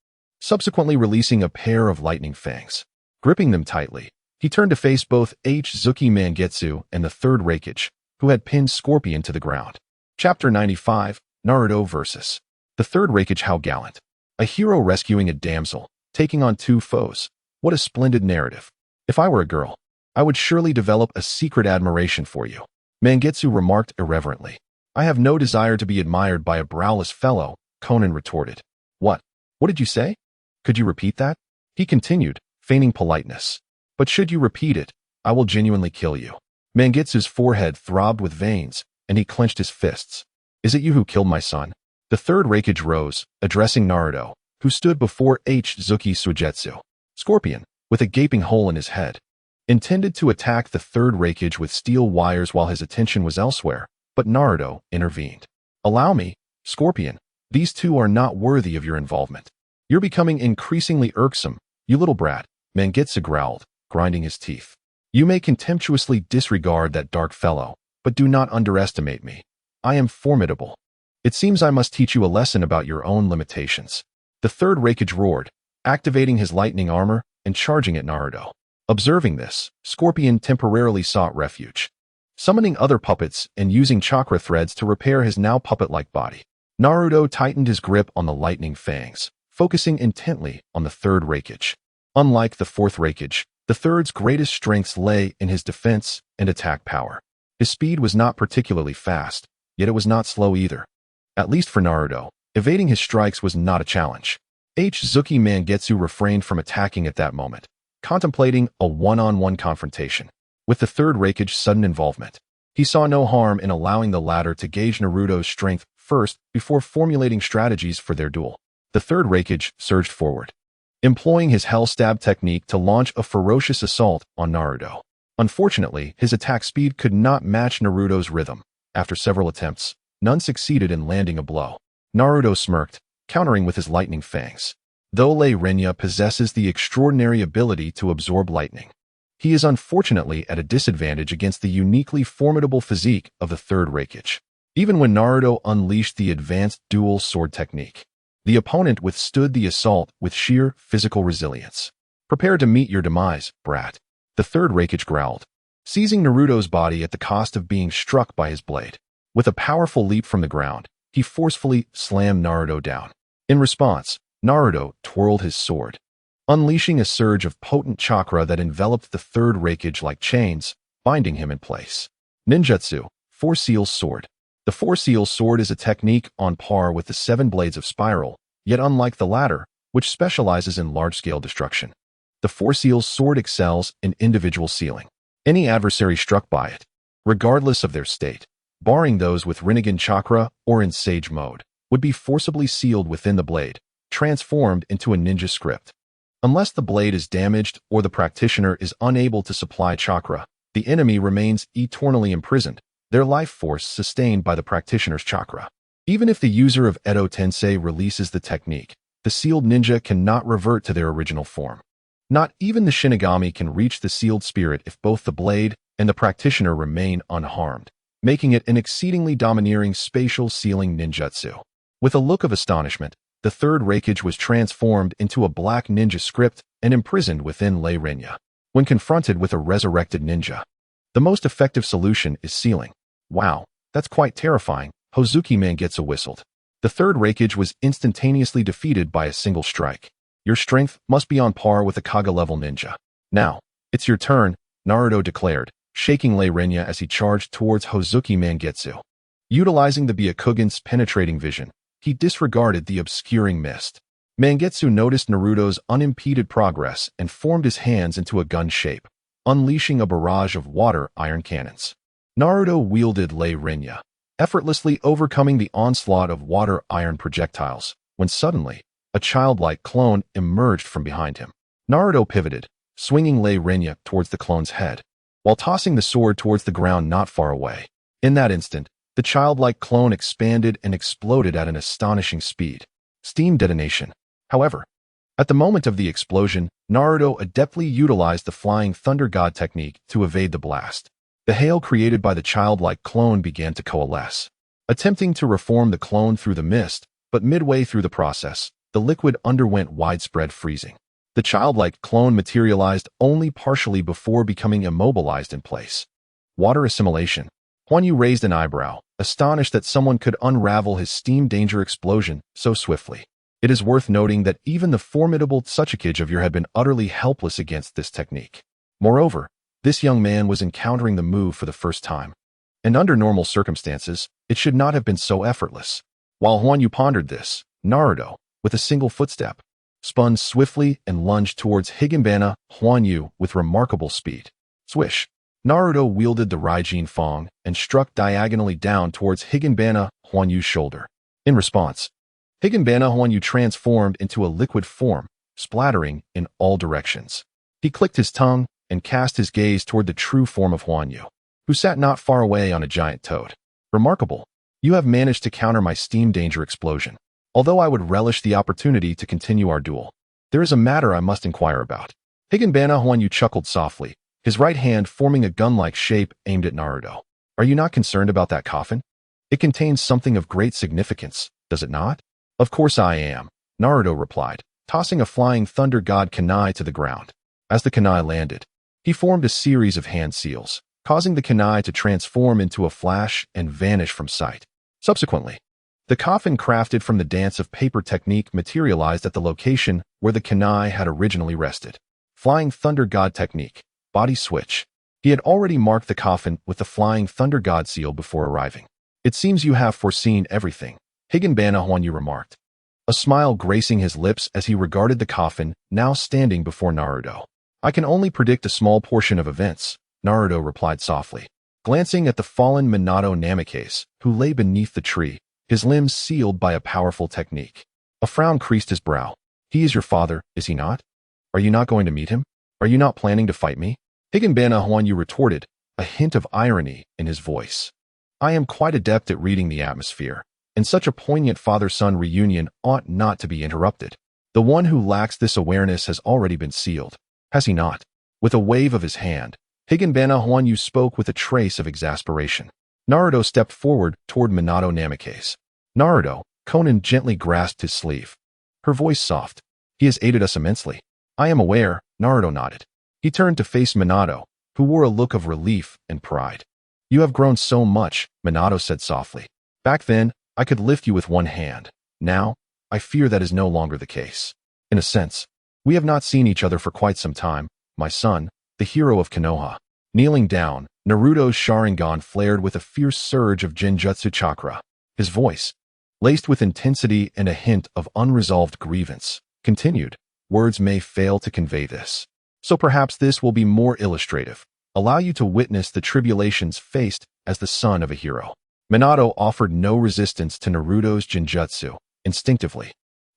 subsequently releasing a pair of lightning fangs. Gripping them tightly, he turned to face both Uzumaki Mangetsu and the third Hokage, who had pinned Scorpion to the ground. Chapter 95, Naruto vs. The third Hokage. How gallant. A hero rescuing a damsel, taking on two foes. What a splendid narrative. If I were a girl, I would surely develop a secret admiration for you, Mangetsu remarked irreverently. I have no desire to be admired by a browless fellow, Konin retorted. What? What did you say? Could you repeat that? He continued, feigning politeness. But should you repeat it, I will genuinely kill you. Mangetsu's forehead throbbed with veins, and he clenched his fists. Is it you who killed my son? The third Hokage rose, addressing Naruto, who stood before Uzumaki Suigetsu. Scorpion, with a gaping hole in his head. intended to attack the third Hokage with steel wires while his attention was elsewhere, but Naruto intervened. "Allow me, Scorpion. These two are not worthy of your involvement. You're becoming increasingly irksome, you little brat," Mangetsu growled, grinding his teeth. "You may contemptuously disregard that dark fellow, but do not underestimate me. I am formidable. It seems I must teach you a lesson about your own limitations." The third Hokage roared, activating his lightning armor and charging at Naruto. Observing this, Scorpion temporarily sought refuge, summoning other puppets and using chakra threads to repair his now puppet-like body. Naruto tightened his grip on the lightning fangs, focusing intently on the third Hokage. Unlike the fourth Hokage, the third's greatest strengths lay in his defense and attack power. His speed was not particularly fast, yet it was not slow either. At least for Naruto, evading his strikes was not a challenge. Uzumaki Mangetsu refrained from attacking at that moment, contemplating a one-on-one confrontation. With the third Hokage's sudden involvement, he saw no harm in allowing the latter to gauge Naruto's strength first before formulating strategies for their duel. The third Hokage surged forward, employing his Hell Stab technique to launch a ferocious assault on Naruto. Unfortunately, his attack speed could not match Naruto's rhythm. After several attempts, none succeeded in landing a blow. Naruto smirked, countering with his lightning fangs. Though Lei Renya possesses the extraordinary ability to absorb lightning, he is unfortunately at a disadvantage against the uniquely formidable physique of the third Hokage. Even when Naruto unleashed the advanced dual sword technique, the opponent withstood the assault with sheer physical resilience. "Prepare to meet your demise, brat," the third Hokage growled, seizing Naruto's body at the cost of being struck by his blade. With a powerful leap from the ground, he forcefully slammed Naruto down. In response, Naruto twirled his sword, unleashing a surge of potent chakra that enveloped the third Hokage like chains, binding him in place. Ninjutsu, Four Seals Sword. The Four Seals Sword is a technique on par with the Seven Blades of Spiral, yet unlike the latter, which specializes in large-scale destruction. The Four Seals Sword excels in individual sealing any adversary struck by it, regardless of their state, barring those with Rinnegan chakra or in Sage mode, would be forcibly sealed within the blade, transformed into a ninja script. Unless the blade is damaged or the practitioner is unable to supply chakra, the enemy remains eternally imprisoned, their life force sustained by the practitioner's chakra. Even if the user of Edo Tensei releases the technique, the sealed ninja cannot revert to their original form. Not even the Shinigami can reach the sealed spirit if both the blade and the practitioner remain unharmed, making it an exceedingly domineering spatial sealing ninjutsu. With a look of astonishment, the third Hokage was transformed into a black ninja script and imprisoned within Lei Renya. When confronted with a resurrected ninja, the most effective solution is sealing. "Wow, that's quite terrifying," Uzumaki Mangetsu whistled. The third Hokage was instantaneously defeated by a single strike. "Your strength must be on par with a Kage-level ninja. Now, it's your turn," Naruto declared, shaking Lei Renya as he charged towards Uzumaki Mangetsu. Utilizing the Byakugan's penetrating vision, he disregarded the obscuring mist. Mangetsu noticed Naruto's unimpeded progress and formed his hands into a gun shape, unleashing a barrage of water iron cannons. Naruto wielded Lei Renya, effortlessly overcoming the onslaught of water iron projectiles, when suddenly, a childlike clone emerged from behind him. Naruto pivoted, swinging Lei Renya towards the clone's head, while tossing the sword towards the ground not far away. In that instant, the childlike clone expanded and exploded at an astonishing speed. Steam detonation. However, at the moment of the explosion, Naruto adeptly utilized the Flying Thunder God technique to evade the blast. The hail created by the childlike clone began to coalesce, attempting to reform the clone through the mist, but midway through the process, the liquid underwent widespread freezing. The childlike clone materialized only partially before becoming immobilized in place. Water assimilation. Huan Yu raised an eyebrow, astonished that someone could unravel his steam danger explosion so swiftly. It is worth noting that even the formidable Tsuchikage of Yer had been utterly helpless against this technique. Moreover, this young man was encountering the move for the first time, and under normal circumstances, it should not have been so effortless. While Huan Yu pondered this, Naruto, with a single footstep, spun swiftly and lunged towards Higanbana Huan Yu with remarkable speed. Swish! Naruto wielded the Raijin Fong and struck diagonally down towards Higanbana Huan Yu's shoulder. In response, Higanbana Huan Yu transformed into a liquid form, splattering in all directions. He clicked his tongue, and cast his gaze toward the true form of Huan Yu, who sat not far away on a giant toad. Remarkable. You have managed to counter my steam danger explosion. Although I would relish the opportunity to continue our duel, there is a matter I must inquire about. Higanbana Huan Yu chuckled softly, his right hand forming a gun-like shape aimed at Naruto. Are you not concerned about that coffin? It contains something of great significance, does it not? Of course I am, Naruto replied, tossing a flying thunder god kunai to the ground. As the kunai landed, he formed a series of hand seals, causing the kunai to transform into a flash and vanish from sight. Subsequently, the coffin crafted from the dance of paper technique materialized at the location where the kunai had originally rested. Flying Thunder God technique, body switch. He had already marked the coffin with the Flying Thunder God seal before arriving. It seems you have foreseen everything, Higanbana Huan Yu remarked, a smile gracing his lips as he regarded the coffin now standing before Naruto. I can only predict a small portion of events, Naruto replied softly, glancing at the fallen Minato Namikaze, who lay beneath the tree, his limbs sealed by a powerful technique. A frown creased his brow. He is your father, is he not? Are you not going to meet him? Are you not planning to fight me? Higanbana Huan Yu retorted, a hint of irony in his voice. I am quite adept at reading the atmosphere, and such a poignant father-son reunion ought not to be interrupted. The one who lacks this awareness has already been sealed, has he not? With a wave of his hand, Higanbana Huan Yu spoke with a trace of exasperation. Naruto stepped forward toward Minato Namikaze. Naruto, Konan gently grasped his sleeve. Her voice soft. He has aided us immensely. I am aware, Naruto nodded. He turned to face Minato, who wore a look of relief and pride. You have grown so much, Minato said softly. Back then, I could lift you with one hand. Now, I fear that is no longer the case. In a sense, we have not seen each other for quite some time, my son, the hero of Konoha. Kneeling down, Naruto's Sharingan flared with a fierce surge of Genjutsu chakra. His voice, laced with intensity and a hint of unresolved grievance, continued. Words may fail to convey this. So perhaps this will be more illustrative. Allow you to witness the tribulations faced as the son of a hero. Minato offered no resistance to Naruto's Genjutsu. Instinctively,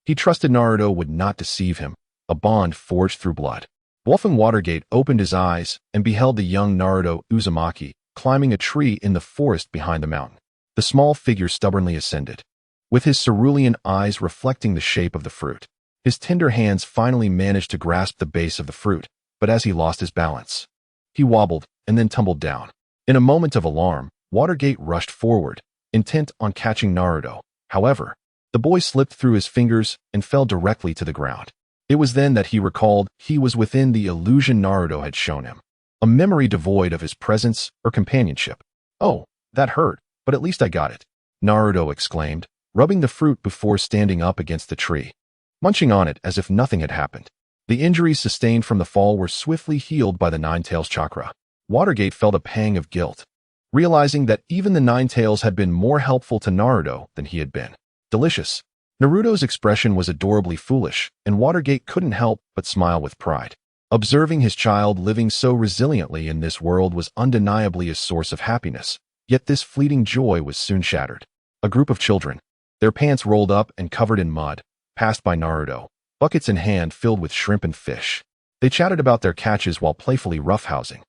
he trusted Naruto would not deceive him, a bond forged through blood. Wolfgang Watergate opened his eyes and beheld the young Naruto Uzumaki climbing a tree in the forest behind the mountain. The small figure stubbornly ascended, with his cerulean eyes reflecting the shape of the fruit. His tender hands finally managed to grasp the base of the fruit, but as he lost his balance, he wobbled and then tumbled down. In a moment of alarm, Watergate rushed forward, intent on catching Naruto. However, the boy slipped through his fingers and fell directly to the ground. It was then that he recalled he was within the illusion Naruto had shown him, a memory devoid of his presence or companionship. Oh, that hurt, but at least I got it, Naruto exclaimed, rubbing the fruit before standing up against the tree, munching on it as if nothing had happened. The injuries sustained from the fall were swiftly healed by the Nine Tails chakra. Watergate felt a pang of guilt, realizing that even the Nine Tails had been more helpful to Naruto than he had been. Delicious. Naruto's expression was adorably foolish, and Watergate couldn't help but smile with pride. Observing his child living so resiliently in this world was undeniably a source of happiness, yet this fleeting joy was soon shattered. A group of children, their pants rolled up and covered in mud, passed by Naruto, buckets in hand filled with shrimp and fish. They chatted about their catches while playfully roughhousing,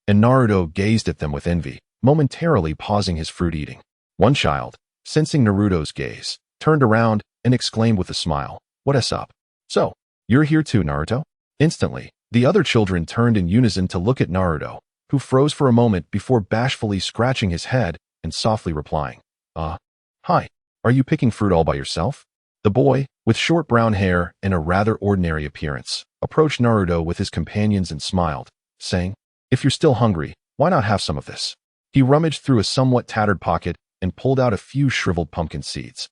and Naruto gazed at them with envy, momentarily pausing his fruit eating. One child, sensing Naruto's gaze, turned around and exclaimed with a smile, "What's up? So, you're here too, Naruto?" Instantly, the other children turned in unison to look at Naruto, who froze for a moment before bashfully scratching his head and softly replying, hi, are you picking fruit all by yourself?" The boy, with short brown hair and a rather ordinary appearance, approached Naruto with his companions and smiled, saying, "If you're still hungry, why not have some of this?" He rummaged through a somewhat tattered pocket and pulled out a few shriveled pumpkin seeds,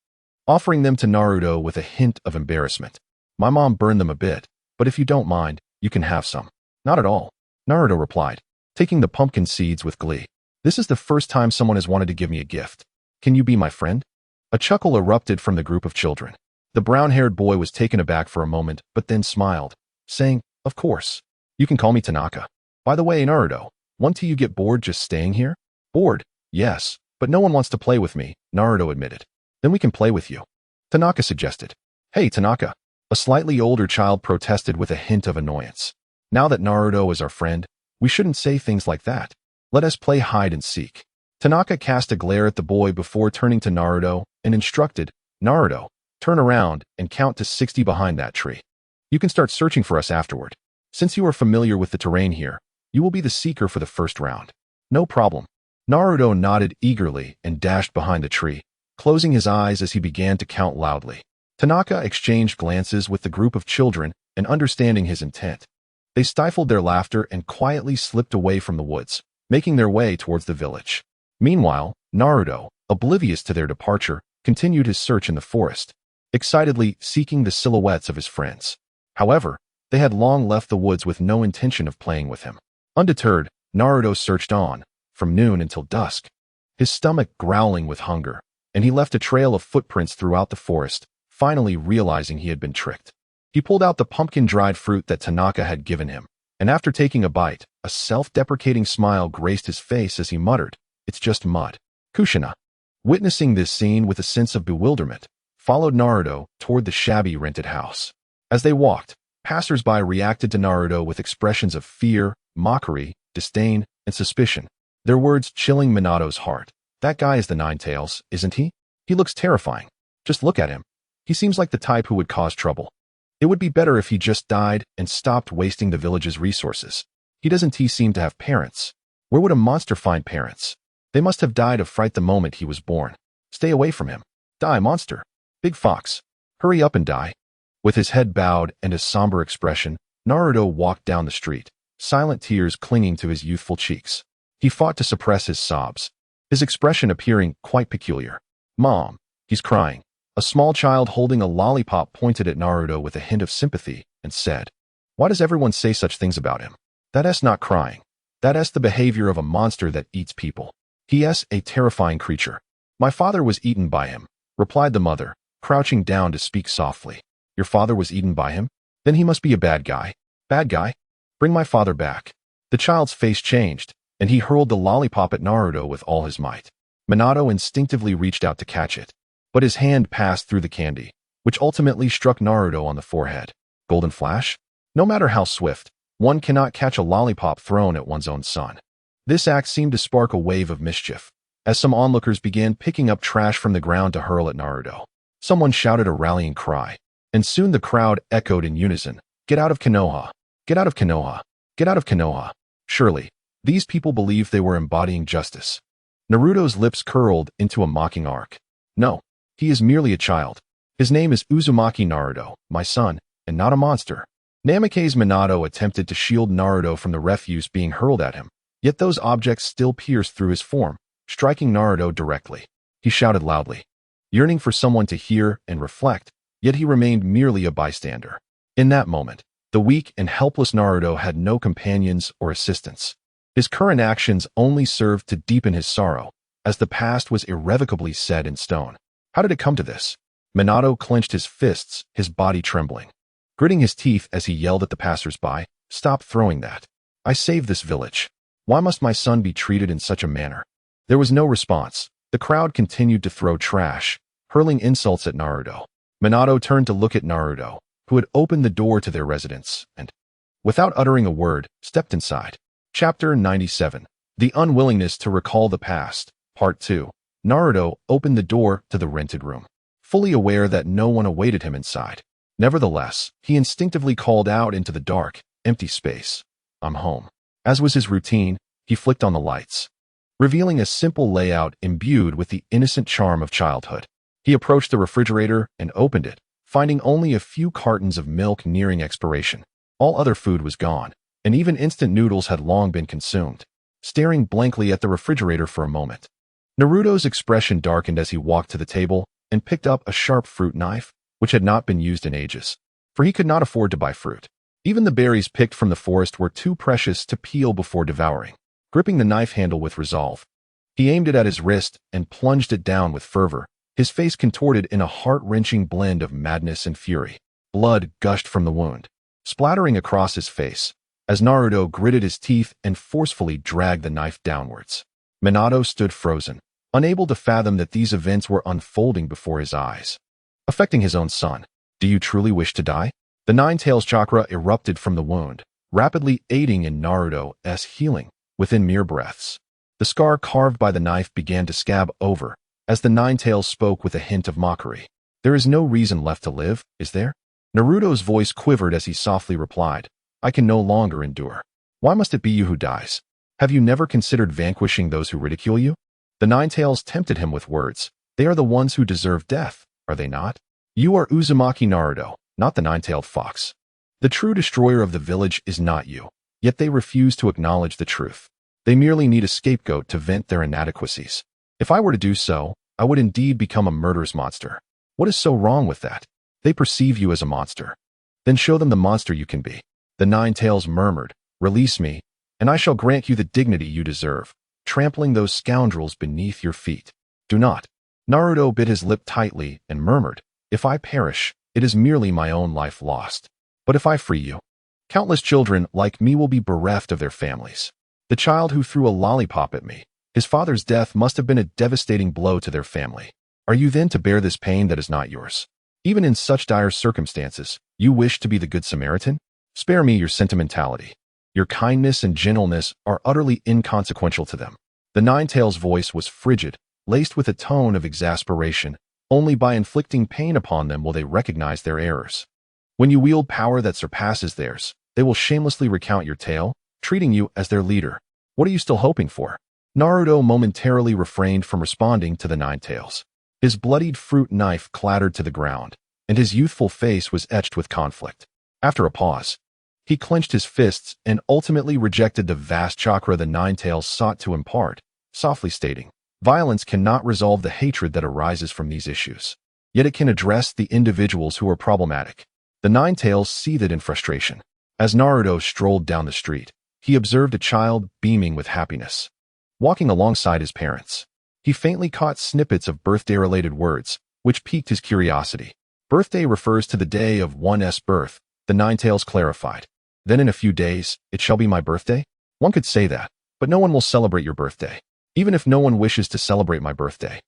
offering them to Naruto with a hint of embarrassment. "My mom burned them a bit, but if you don't mind, you can have some." "Not at all," Naruto replied, taking the pumpkin seeds with glee. "This is the first time someone has wanted to give me a gift. Can you be my friend?" A chuckle erupted from the group of children. The brown-haired boy was taken aback for a moment, but then smiled, saying, "Of course. You can call me Tanaka. By the way, Naruto, won't you get bored just staying here?" "Bored? Yes, but no one wants to play with me," Naruto admitted. "Then we can play with you," Tanaka suggested. "Hey, Tanaka," a slightly older child protested with a hint of annoyance. "Now that Naruto is our friend, We shouldn't say things like that. Let us play hide and seek. Tanaka cast a glare at the boy before turning to Naruto and instructed, Naruto, turn around and count to 60 behind that tree. You can start searching for us afterward. Since you are familiar with the terrain here, you will be the seeker for the first round. No problem. Naruto nodded eagerly and dashed behind the tree, closing his eyes as he began to count loudly. Tanaka exchanged glances with the group of children and understanding his intent. They stifled their laughter and quietly slipped away from the woods, making their way towards the village. Meanwhile, Naruto, oblivious to their departure, continued his search in the forest, excitedly seeking the silhouettes of his friends. However, they had long left the woods with no intention of playing with him. Undeterred, Naruto searched on, from noon until dusk, his stomach growling with hunger, and he left a trail of footprints throughout the forest, finally realizing he had been tricked. He pulled out the pumpkin-dried fruit that Tanaka had given him, and after taking a bite, a self-deprecating smile graced his face as he muttered, "It's just mud." Kushina, witnessing this scene with a sense of bewilderment, followed Naruto toward the shabby rented house. As they walked, passers-by reacted to Naruto with expressions of fear, mockery, disdain, and suspicion, their words chilling Minato's heart. That guy is the Nine-Tails, isn't he? He looks terrifying. Just look at him. He seems like the type who would cause trouble. It would be better if he just died and stopped wasting the village's resources. Doesn't he seem to have parents? Where would a monster find parents? They must have died of fright the moment he was born. Stay away from him. Die, monster. Big fox. Hurry up and die. With his head bowed and a somber expression, Naruto walked down the street, silent tears clinging to his youthful cheeks. He fought to suppress his sobs, his expression appearing quite peculiar. Mom, he's crying. A small child holding a lollipop pointed at Naruto with a hint of sympathy and said, "Why does everyone say such things about him? That's not crying. That's the behavior of a monster that eats people. He's a terrifying creature. My father was eaten by him," replied the mother, crouching down to speak softly. "Your father was eaten by him? Then he must be a bad guy. Bad guy? Bring my father back." The child's face changed, and he hurled the lollipop at Naruto with all his might. Minato instinctively reached out to catch it, but his hand passed through the candy, which ultimately struck Naruto on the forehead. Golden flash? No matter how swift, one cannot catch a lollipop thrown at one's own son. This act seemed to spark a wave of mischief, as some onlookers began picking up trash from the ground to hurl at Naruto. Someone shouted a rallying cry, and soon the crowd echoed in unison, "Get out of Konoha! Get out of Konoha! Get out of Konoha!" Surely, these people believed they were embodying justice. Naruto's lips curled into a mocking arc. No. He is merely a child. His name is Uzumaki Naruto, my son, and not a monster. Namikaze Minato attempted to shield Naruto from the refuse being hurled at him, yet those objects still pierced through his form, striking Naruto directly. He shouted loudly, yearning for someone to hear and reflect, yet he remained merely a bystander. In that moment, the weak and helpless Naruto had no companions or assistants. His current actions only served to deepen his sorrow, as the past was irrevocably set in stone. How did it come to this? Minato clenched his fists, his body trembling, gritting his teeth as he yelled at the passers-by, "Stop throwing that. I saved this village. Why must my son be treated in such a manner?" There was no response. The crowd continued to throw trash, hurling insults at Naruto. Minato turned to look at Naruto, who had opened the door to their residence, and, without uttering a word, stepped inside. Chapter 97. The Unwillingness to Recall the Past, Part 2. Naruto opened the door to the rented room, fully aware that no one awaited him inside. Nevertheless, he instinctively called out into the dark, empty space, "I'm home." As was his routine, he flicked on the lights, revealing a simple layout imbued with the innocent charm of childhood. He approached the refrigerator and opened it, finding only a few cartons of milk nearing expiration. All other food was gone, and even instant noodles had long been consumed. Staring blankly at the refrigerator for a moment, Naruto's expression darkened as he walked to the table and picked up a sharp fruit knife, which had not been used in ages, for he could not afford to buy fruit. Even the berries picked from the forest were too precious to peel before devouring. Gripping the knife handle with resolve, he aimed it at his wrist and plunged it down with fervor, his face contorted in a heart-wrenching blend of madness and fury. Blood gushed from the wound, splattering across his face, as Naruto gritted his teeth and forcefully dragged the knife downwards. Minato stood frozen, unable to fathom that these events were unfolding before his eyes, affecting his own son. "Do you truly wish to die?" The Nine-Tails chakra erupted from the wound, rapidly aiding in Naruto's healing within mere breaths. The scar carved by the knife began to scab over as the Nine-Tails spoke with a hint of mockery. There is no reason left to live, is there? Naruto's voice quivered as he softly replied, I can no longer endure. Why must it be you who dies? Have you never considered vanquishing those who ridicule you? The Nine-Tails tempted him with words. They are the ones who deserve death, are they not? You are Uzumaki Naruto, not the nine-tailed fox. The true destroyer of the village is not you, yet they refuse to acknowledge the truth. They merely need a scapegoat to vent their inadequacies. If I were to do so, I would indeed become a murderous monster. What is so wrong with that? They perceive you as a monster. Then show them the monster you can be. The Nine-Tails murmured, Release me, and I shall grant you the dignity you deserve, trampling those scoundrels beneath your feet. Do not. Naruto bit his lip tightly and murmured, If I perish, it is merely my own life lost. But if I free you, countless children like me will be bereft of their families. The child who threw a lollipop at me, his father's death must have been a devastating blow to their family. Are you then to bear this pain that is not yours? Even in such dire circumstances, you wish to be the Good Samaritan? Spare me your sentimentality. Your kindness and gentleness are utterly inconsequential to them. The Nine-Tails' voice was frigid, laced with a tone of exasperation. Only by inflicting pain upon them will they recognize their errors. When you wield power that surpasses theirs, they will shamelessly recount your tale, treating you as their leader. What are you still hoping for? Naruto momentarily refrained from responding to the Nine-Tails. His bloodied fruit knife clattered to the ground, and his youthful face was etched with conflict. After a pause, he clenched his fists and ultimately rejected the vast chakra the Nine-Tails sought to impart, softly stating, Violence cannot resolve the hatred that arises from these issues. Yet it can address the individuals who are problematic. The Nine-Tails seethed in frustration. As Naruto strolled down the street, he observed a child beaming with happiness, walking alongside his parents. He faintly caught snippets of birthday-related words, which piqued his curiosity. Birthday refers to the day of one's birth, the Nine-Tails clarified. Then in a few days, it shall be my birthday? One could say that, but no one will celebrate your birthday. Even if no one wishes to celebrate my birthday,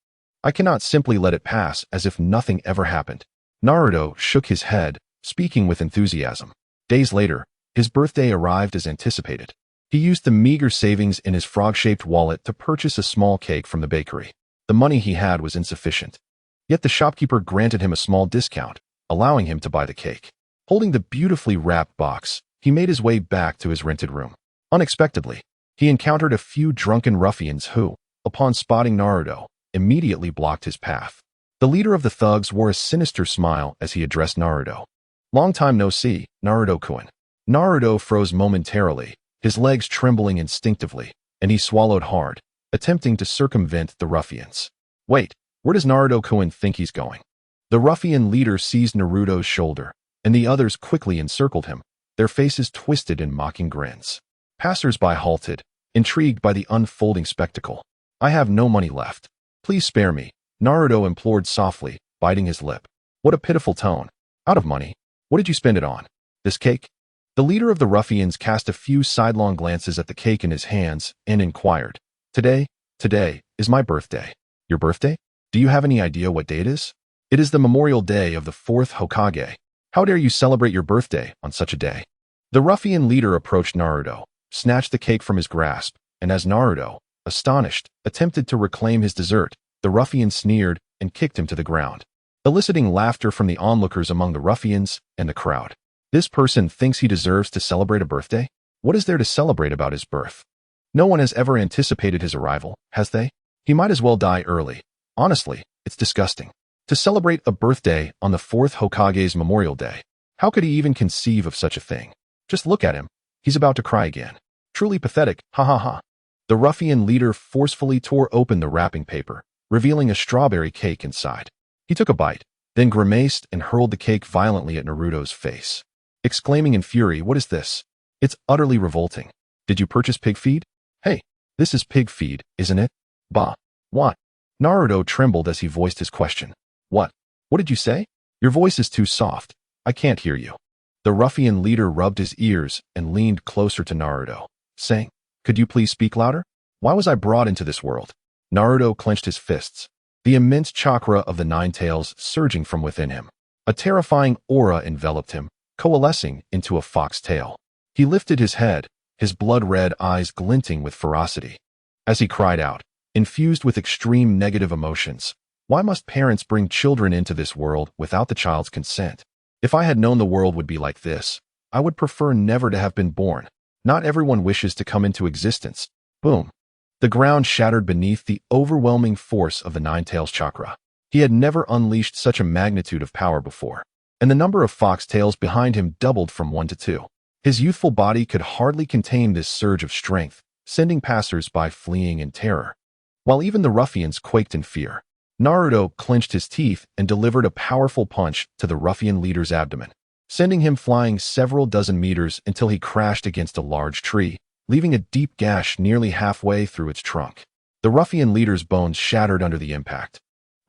I cannot simply let it pass as if nothing ever happened. Naruto shook his head, speaking with enthusiasm. Days later, his birthday arrived as anticipated. He used the meager savings in his frog-shaped wallet to purchase a small cake from the bakery. The money he had was insufficient. Yet the shopkeeper granted him a small discount, allowing him to buy the cake. Holding the beautifully wrapped box, he made his way back to his rented room. Unexpectedly, he encountered a few drunken ruffians who, upon spotting Naruto, immediately blocked his path. The leader of the thugs wore a sinister smile as he addressed Naruto. Long time no see, Naruto-kun. Naruto froze momentarily, his legs trembling instinctively, and he swallowed hard, attempting to circumvent the ruffians. Wait, where does Naruto-kun think he's going? The ruffian leader seized Naruto's shoulder, and the others quickly encircled him, their faces twisted in mocking grins. Passers-by halted, intrigued by the unfolding spectacle. I have no money left. Please spare me, Naruto implored softly, biting his lip. What a pitiful tone. Out of money. What did you spend it on? This cake? The leader of the ruffians cast a few sidelong glances at the cake in his hands and inquired, Today is my birthday. Your birthday? Do you have any idea what day it is? It is the memorial day of the Fourth Hokage. How dare you celebrate your birthday on such a day? The ruffian leader approached Naruto, snatched the cake from his grasp, and as Naruto, astonished, attempted to reclaim his dessert, the ruffian sneered and kicked him to the ground, eliciting laughter from the onlookers among the ruffians and the crowd. This person thinks he deserves to celebrate a birthday? What is there to celebrate about his birth? No one has ever anticipated his arrival, has they? He might as well die early. Honestly, it's disgusting. To celebrate a birthday on the Fourth Hokage's Memorial Day. How could he even conceive of such a thing? Just look at him. He's about to cry again. Truly pathetic, ha ha ha. The ruffian leader forcefully tore open the wrapping paper, revealing a strawberry cake inside. He took a bite, then grimaced and hurled the cake violently at Naruto's face, exclaiming in fury, "What is this? It's utterly revolting. Did you purchase pig feed? Hey, this is pig feed, isn't it? Bah. What?" Naruto trembled as he voiced his question. What? What did you say? Your voice is too soft. I can't hear you. The ruffian leader rubbed his ears and leaned closer to Naruto, saying, "Could you please speak louder? Why was I brought into this world?" Naruto clenched his fists, the immense chakra of the Nine-Tails surging from within him. A terrifying aura enveloped him, coalescing into a fox tail. He lifted his head, his blood-red eyes glinting with ferocity. As he cried out, infused with extreme negative emotions, "Why must parents bring children into this world without the child's consent? If I had known the world would be like this, I would prefer never to have been born. Not everyone wishes to come into existence." Boom. The ground shattered beneath the overwhelming force of the Nine-Tails chakra. He had never unleashed such a magnitude of power before, and the number of foxtails behind him doubled from 1 to 2. His youthful body could hardly contain this surge of strength, sending passers-by fleeing in terror. While even the ruffians quaked in fear, Naruto clenched his teeth and delivered a powerful punch to the ruffian leader's abdomen, sending him flying several dozen meters until he crashed against a large tree, leaving a deep gash nearly halfway through its trunk. The ruffian leader's bones shattered under the impact,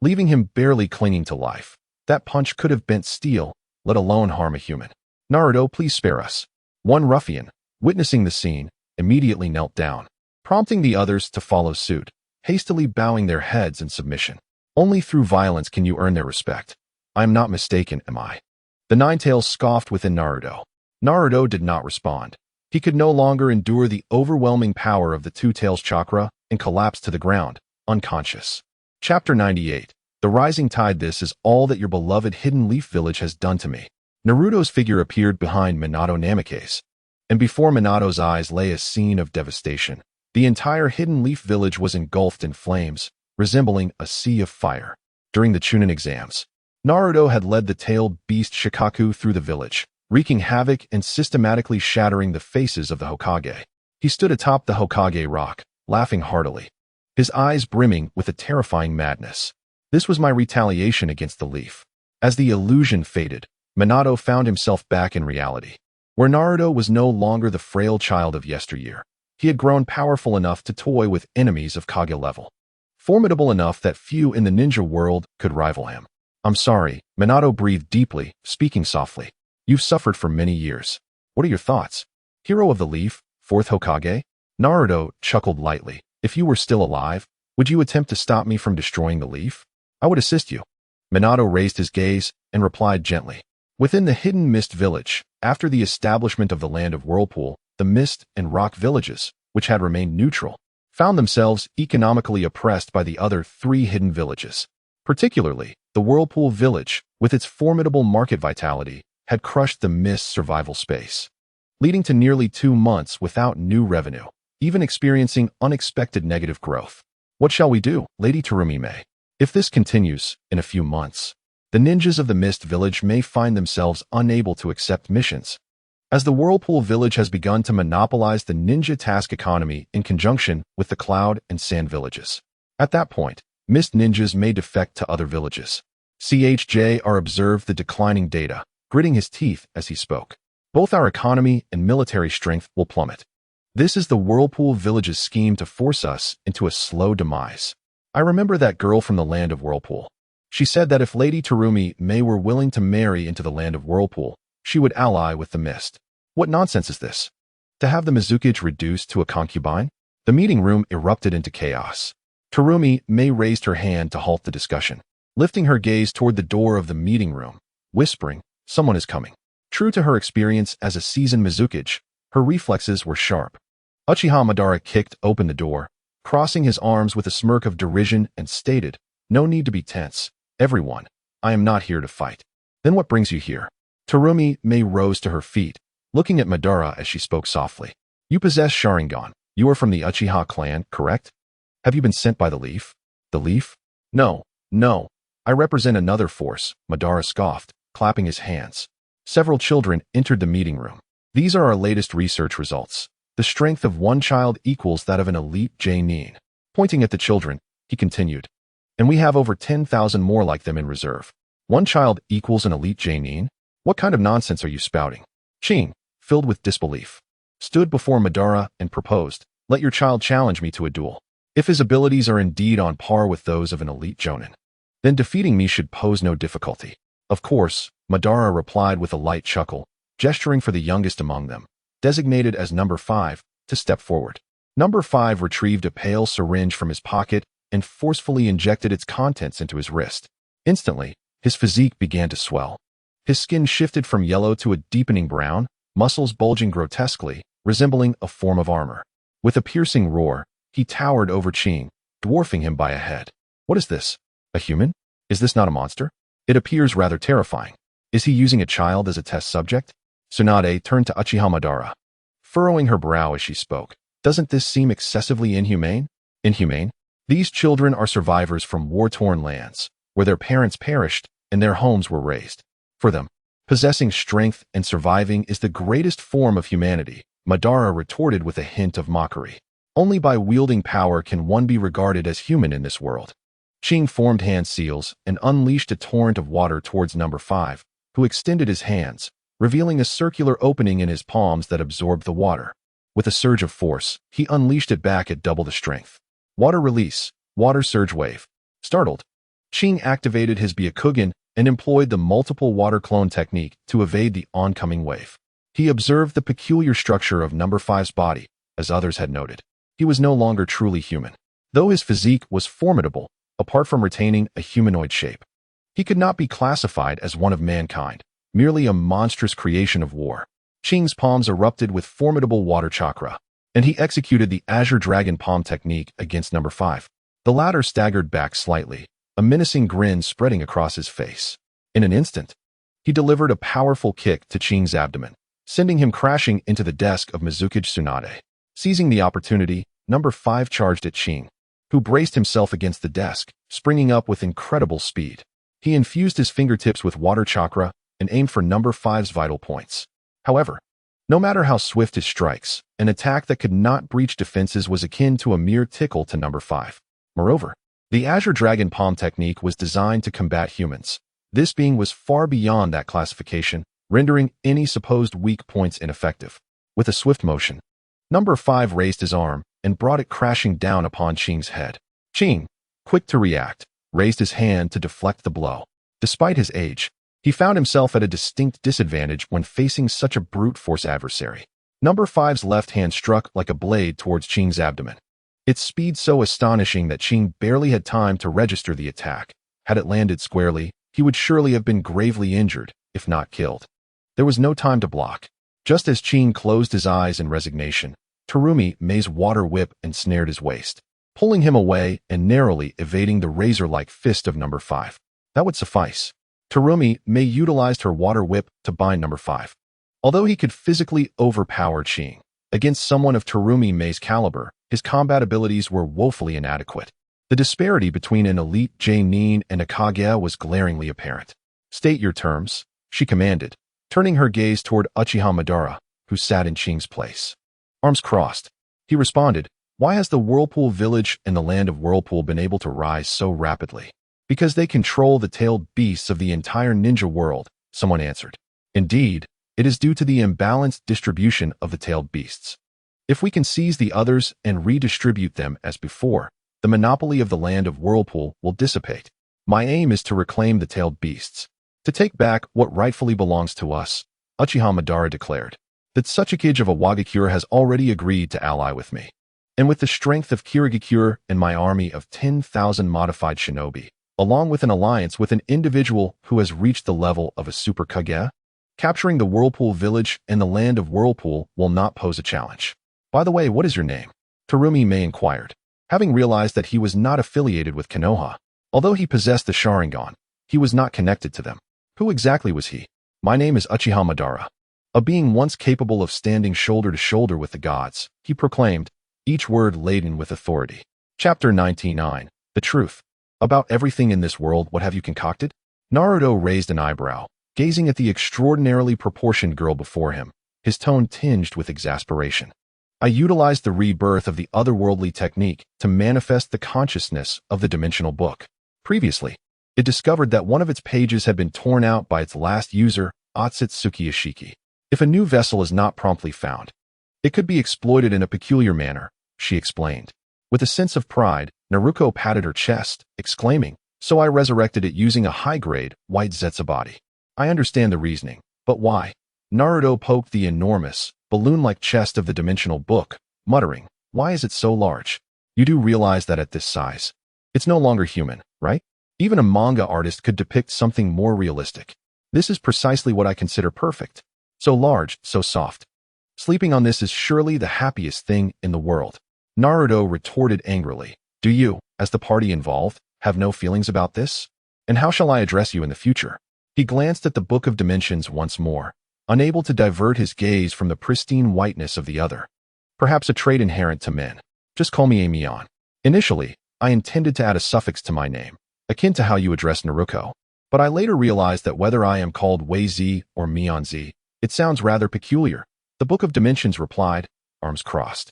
leaving him barely clinging to life. That punch could have bent steel, let alone harm a human. "Naruto, please spare us." One ruffian, witnessing the scene, immediately knelt down, prompting the others to follow suit, hastily bowing their heads in submission. "Only through violence can you earn their respect. I am not mistaken, am I?" The Nine-Tails scoffed within Naruto. Naruto did not respond. He could no longer endure the overwhelming power of the Two-Tails chakra and collapsed to the ground, unconscious. Chapter 98. The Rising Tide. This is all that your beloved Hidden Leaf Village has done to me. Naruto's figure appeared behind Minato Namake's, and before Minato's eyes lay a scene of devastation. The entire Hidden Leaf Village was engulfed in flames, resembling a sea of fire. During the Chunin exams, Naruto had led the tailed beast Shikaku through the village, wreaking havoc and systematically shattering the faces of the Hokage. He stood atop the Hokage Rock, laughing heartily, his eyes brimming with a terrifying madness. This was my retaliation against the leaf. As the illusion faded, Minato found himself back in reality, where Naruto was no longer the frail child of yesteryear. He had grown powerful enough to toy with enemies of Kage level, formidable enough that few in the ninja world could rival him. "I'm sorry," Minato breathed deeply, speaking softly. "You've suffered for many years. What are your thoughts? Hero of the Leaf, Fourth Hokage?" Naruto chuckled lightly. "If you were still alive, would you attempt to stop me from destroying the leaf? I would assist you." Minato raised his gaze and replied gently. Within the Hidden Mist Village, after the establishment of the Land of Whirlpool, the Mist and Rock villages, which had remained neutral, found themselves economically oppressed by the other 3 hidden villages. Particularly, the Whirlpool village, with its formidable market vitality, had crushed the Mist's survival space, leading to nearly 2 months without new revenue, even experiencing unexpected negative growth. "What shall we do, Lady Terumi-May? If this continues, in a few months, the ninjas of the Mist Village may find themselves unable to accept missions, as the Whirlpool Village has begun to monopolize the ninja task economy in conjunction with the Cloud and Sand villages. At that point, Mist ninjas may defect to other villages." CHJR observed the declining data, gritting his teeth as he spoke. "Both our economy and military strength will plummet. This is the Whirlpool Village's scheme to force us into a slow demise. I remember that girl from the Land of Whirlpool. She said that if Lady Terumi-May were willing to marry into the Land of Whirlpool, she would ally with the Mist. What nonsense is this? To have the Mizuki reduced to a concubine?" The meeting room erupted into chaos. Terumi-May raised her hand to halt the discussion, lifting her gaze toward the door of the meeting room, whispering, "Someone is coming." True to her experience as a seasoned Mizuki, her reflexes were sharp. Uchiha Madara kicked open the door, crossing his arms with a smirk of derision and stated, "No need to be tense, everyone. I am not here to fight." "Then what brings you here?" Terumi-May rose to her feet, looking at Madara as she spoke softly. "You possess Sharingan. You are from the Uchiha clan, correct? Have you been sent by the leaf?" "The leaf? No. I represent another force," Madara scoffed, clapping his hands. Several children entered the meeting room. "These are our latest research results. The strength of one child equals that of an elite Jonin." Pointing at the children, he continued, "And we have over 10,000 more like them in reserve. One child equals an elite Jonin? What kind of nonsense are you spouting?" Chin, filled with disbelief, stood before Madara and proposed, "Let your child challenge me to a duel. If his abilities are indeed on par with those of an elite Jonin, then defeating me should pose no difficulty." "Of course," Madara replied with a light chuckle, gesturing for the youngest among them, designated as number 5, to step forward. Number 5 retrieved a pale syringe from his pocket and forcefully injected its contents into his wrist. Instantly, his physique began to swell. His skin shifted from yellow to a deepening brown, muscles bulging grotesquely, resembling a form of armor. With a piercing roar, he towered over Qing, dwarfing him by a head. What is this? A human? Is this not a monster? It appears rather terrifying. Is he using a child as a test subject? Tsunade turned to Uchiha Madara, furrowing her brow as she spoke. Doesn't this seem excessively inhumane? Inhumane? These children are survivors from war-torn lands, where their parents perished and their homes were razed. For them, possessing strength and surviving is the greatest form of humanity, Madara retorted with a hint of mockery. Only by wielding power can one be regarded as human in this world. Qing formed hand seals and unleashed a torrent of water towards number 5, who extended his hands, revealing a circular opening in his palms that absorbed the water. With a surge of force, he unleashed it back at double the strength. Water release, water surge wave. Startled, Qing activated his Byakugan and employed the multiple water clone technique to evade the oncoming wave. He observed the peculiar structure of number 5's body, as others had noted. He was no longer truly human. Though his physique was formidable, apart from retaining a humanoid shape, he could not be classified as one of mankind, merely a monstrous creation of war. Qing's palms erupted with formidable water chakra, and he executed the Azure Dragon Palm technique against number 5. The latter staggered back slightly, a menacing grin spreading across his face. In an instant, he delivered a powerful kick to Qing's abdomen, sending him crashing into the desk of Mizuki Tsunade. Seizing the opportunity, number 5 charged at Qing, who braced himself against the desk, springing up with incredible speed. He infused his fingertips with water chakra and aimed for number 5's vital points. However, no matter how swift his strikes, an attack that could not breach defenses was akin to a mere tickle to number 5. Moreover, the Azure Dragon Palm technique was designed to combat humans. This being was far beyond that classification, rendering any supposed weak points ineffective. With a swift motion, number 5 raised his arm and brought it crashing down upon Qing's head. Qing, quick to react, raised his hand to deflect the blow. Despite his age, he found himself at a distinct disadvantage when facing such a brute force adversary. Number 5's left hand struck like a blade towards Qing's abdomen. Its speed so astonishing that Qing barely had time to register the attack. Had it landed squarely, he would surely have been gravely injured, if not killed. There was no time to block. Just as Qing closed his eyes in resignation, Terumi Mei's water whip ensnared his waist, pulling him away and narrowly evading the razor-like fist of number 5. That would suffice. Terumi Mei utilized her water whip to bind number 5. Although he could physically overpower Qing, against someone of Terumi Mei's caliber, his combat abilities were woefully inadequate. The disparity between an elite Jonin and a Kage was glaringly apparent. State your terms, she commanded, turning her gaze toward Uchiha Madara, who sat in Qing's place. Arms crossed, he responded, why has the Whirlpool Village and the Land of Whirlpool been able to rise so rapidly? Because they control the tailed beasts of the entire ninja world, someone answered. Indeed, it is due to the imbalanced distribution of the tailed beasts. If we can seize the others and redistribute them as before, the monopoly of the Land of Whirlpool will dissipate. My aim is to reclaim the tailed beasts, to take back what rightfully belongs to us, Uchiha Madara declared. That Sasuke of Awagakure has already agreed to ally with me. And with the strength of Kirigakure and my army of 10,000 modified shinobi, along with an alliance with an individual who has reached the level of a super Kage, capturing the Whirlpool Village and the Land of Whirlpool will not pose a challenge. By the way, what is your name? Terumi Mei inquired, having realized that he was not affiliated with Konoha. Although he possessed the Sharingan, he was not connected to them. Who exactly was he? My name is Uchiha Madara. A being once capable of standing shoulder to shoulder with the gods, he proclaimed, each word laden with authority. Chapter 99. The Truth. About everything in this world, what have you concocted? Naruto raised an eyebrow, gazing at the extraordinarily proportioned girl before him, his tone tinged with exasperation. I utilized the rebirth of the otherworldly technique to manifest the consciousness of the dimensional book. Previously, it discovered that one of its pages had been torn out by its last user, Otsutsuki Ishiki. If a new vessel is not promptly found, it could be exploited in a peculiar manner, she explained. With a sense of pride, Naruto patted her chest, exclaiming, so I resurrected it using a high-grade, white Zetsu body. I understand the reasoning, but why? Naruto poked the enormous, balloon-like chest of the dimensional book, muttering, why is it so large? You do realize that at this size, it's no longer human, right? Even a manga artist could depict something more realistic. This is precisely what I consider perfect. So large, so soft. Sleeping on this is surely the happiest thing in the world. Naruto retorted angrily. Do you, as the party involved, have no feelings about this? And how shall I address you in the future? He glanced at the Book of Dimensions once more, unable to divert his gaze from the pristine whiteness of the other. Perhaps a trait inherent to men. Just call me Amion. Initially, I intended to add a suffix to my name, akin to how you address Naruto, but I later realized that whether I am called Wei-Z or Mion-Z, it sounds rather peculiar. The Book of Dimensions replied, arms crossed.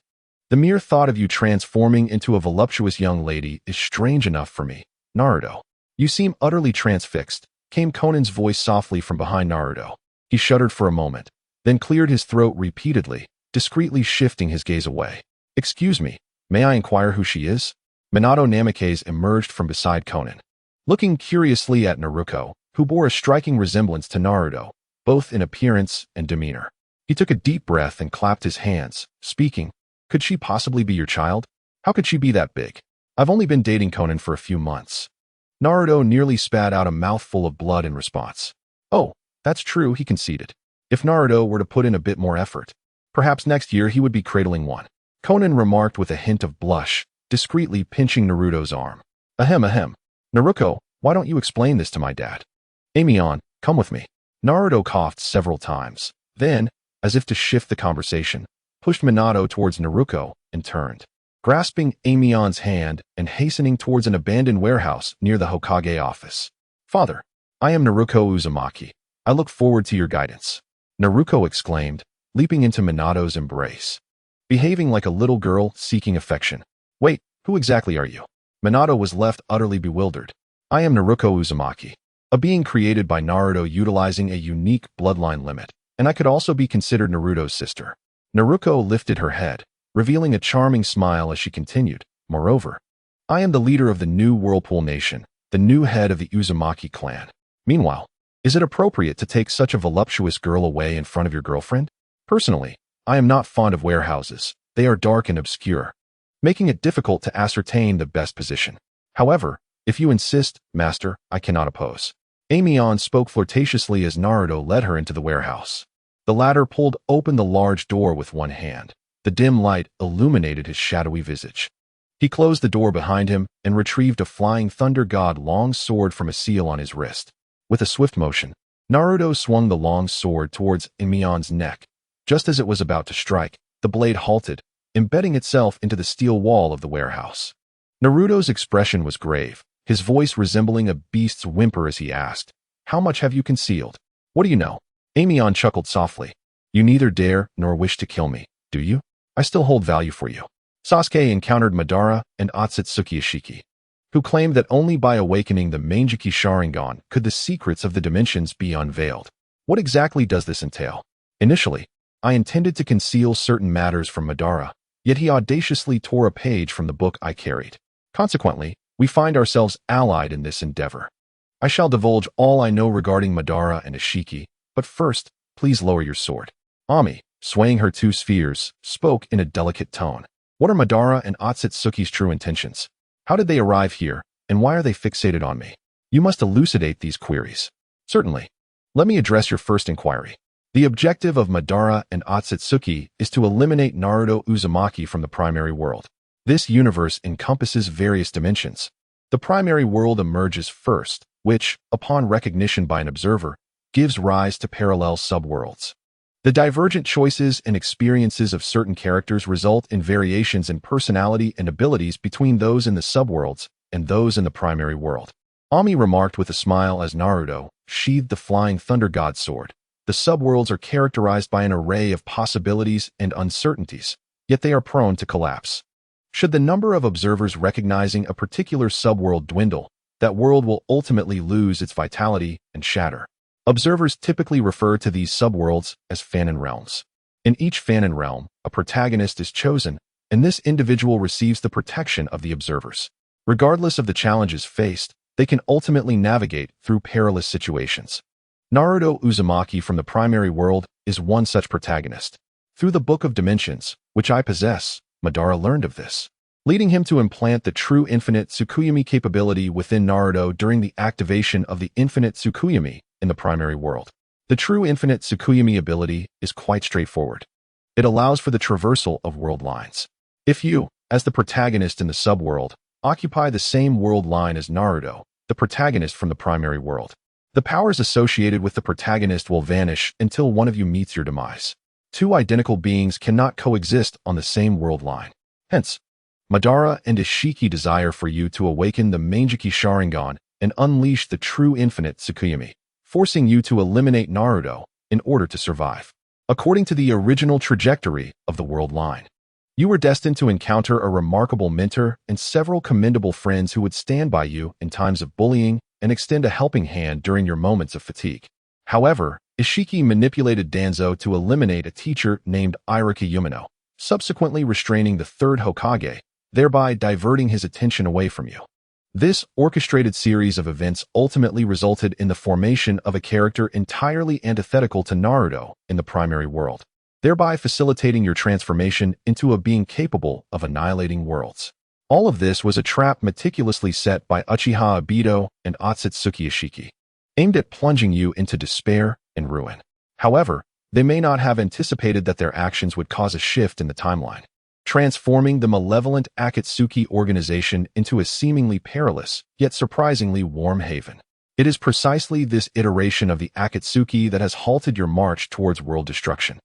The mere thought of you transforming into a voluptuous young lady is strange enough for me, Naruto. You seem utterly transfixed, came Conan's voice softly from behind Naruto. He shuddered for a moment, then cleared his throat repeatedly, discreetly shifting his gaze away. Excuse me, may I inquire who she is? Minato Namikaze emerged from beside Conan, looking curiously at Naruto, who bore a striking resemblance to Naruto, both in appearance and demeanor. He took a deep breath and clapped his hands, speaking, could she possibly be your child? How could she be that big? I've only been dating Conan for a few months. Naruto nearly spat out a mouthful of blood in response. Oh, that's true, he conceded. If Naruto were to put in a bit more effort, perhaps next year he would be cradling one. Conan remarked with a hint of blush, discreetly pinching Naruto's arm. Ahem ahem. Naruto, why don't you explain this to my dad? Amion, come with me. Naruto coughed several times, then, as if to shift the conversation, pushed Minato towards Naruto and turned, grasping Amion's hand and hastening towards an abandoned warehouse near the Hokage office. Father, I am Naruto Uzumaki. I look forward to your guidance. Naruto exclaimed, leaping into Minato's embrace, behaving like a little girl seeking affection. Wait, who exactly are you? Minato was left utterly bewildered. I am Naruto Uzumaki, a being created by Naruto utilizing a unique bloodline limit, and I could also be considered Naruto's sister. Naruto lifted her head, revealing a charming smile as she continued. Moreover, I am the leader of the new Whirlpool Nation, the new head of the Uzumaki clan. Meanwhile, is it appropriate to take such a voluptuous girl away in front of your girlfriend? Personally, I am not fond of warehouses. They are dark and obscure, making it difficult to ascertain the best position. However, if you insist, master, I cannot oppose. Amion spoke flirtatiously as Naruto led her into the warehouse. The latter pulled open the large door with one hand. The dim light illuminated his shadowy visage. He closed the door behind him and retrieved a Flying Thunder God long sword from a seal on his wrist. With a swift motion, Naruto swung the long sword towards Amion's neck. Just as it was about to strike, the blade halted, embedding itself into the steel wall of the warehouse. Naruto's expression was grave, his voice resembling a beast's whimper as he asked, how much have you concealed? What do you know? Amion chuckled softly. You neither dare nor wish to kill me, do you? I still hold value for you. Sasuke encountered Madara and Otsutsuki Ishiki, who claimed that only by awakening the Mangekyou Sharingan could the secrets of the dimensions be unveiled. What exactly does this entail? Initially, I intended to conceal certain matters from Madara, yet he audaciously tore a page from the book I carried. Consequently, we find ourselves allied in this endeavor. I shall divulge all I know regarding Madara and Ishiki, but first, please lower your sword. Ami, swaying her two spheres, spoke in a delicate tone. What are Madara and Otsutsuki's true intentions? How did they arrive here, and why are they fixated on me? You must elucidate these queries. Certainly. Let me address your first inquiry. The objective of Madara and Otsutsuki is to eliminate Naruto Uzumaki from the primary world. This universe encompasses various dimensions. The primary world emerges first, which, upon recognition by an observer, gives rise to parallel subworlds. The divergent choices and experiences of certain characters result in variations in personality and abilities between those in the subworlds and those in the primary world. Ami remarked with a smile as Naruto sheathed the Flying Thunder God sword. The subworlds are characterized by an array of possibilities and uncertainties, yet they are prone to collapse. Should the number of observers recognizing a particular subworld dwindle, that world will ultimately lose its vitality and shatter. Observers typically refer to these subworlds as fanon realms. In each fanon realm, a protagonist is chosen, and this individual receives the protection of the observers. Regardless of the challenges faced, they can ultimately navigate through perilous situations. Naruto Uzumaki from the primary world is one such protagonist. Through the Book of Dimensions, which I possess, Madara learned of this, leading him to implant the true infinite Tsukuyomi capability within Naruto during the activation of the infinite Tsukuyomi in the primary world. The true infinite Tsukuyomi ability is quite straightforward. It allows for the traversal of world lines. If you, as the protagonist in the subworld, occupy the same world line as Naruto, the protagonist from the primary world, the powers associated with the protagonist will vanish until one of you meets your demise. Two identical beings cannot coexist on the same world line. Hence, Madara and Ishiki desire for you to awaken the Mizuki Sharingan and unleash the true infinite Tsukuyomi, forcing you to eliminate Naruto in order to survive. According to the original trajectory of the world line, you were destined to encounter a remarkable mentor and several commendable friends who would stand by you in times of bullying and extend a helping hand during your moments of fatigue. However, Ishiki manipulated Danzo to eliminate a teacher named Iraki Yumino, subsequently restraining the third Hokage, thereby diverting his attention away from you. This orchestrated series of events ultimately resulted in the formation of a character entirely antithetical to Naruto in the primary world, thereby facilitating your transformation into a being capable of annihilating worlds. All of this was a trap meticulously set by Uchiha Obito and Otsutsuki Ishiki, aimed at plunging you into despair and ruin. However, they may not have anticipated that their actions would cause a shift in the timeline, transforming the malevolent Akatsuki organization into a seemingly perilous, yet surprisingly warm haven. It is precisely this iteration of the Akatsuki that has halted your march towards world destruction,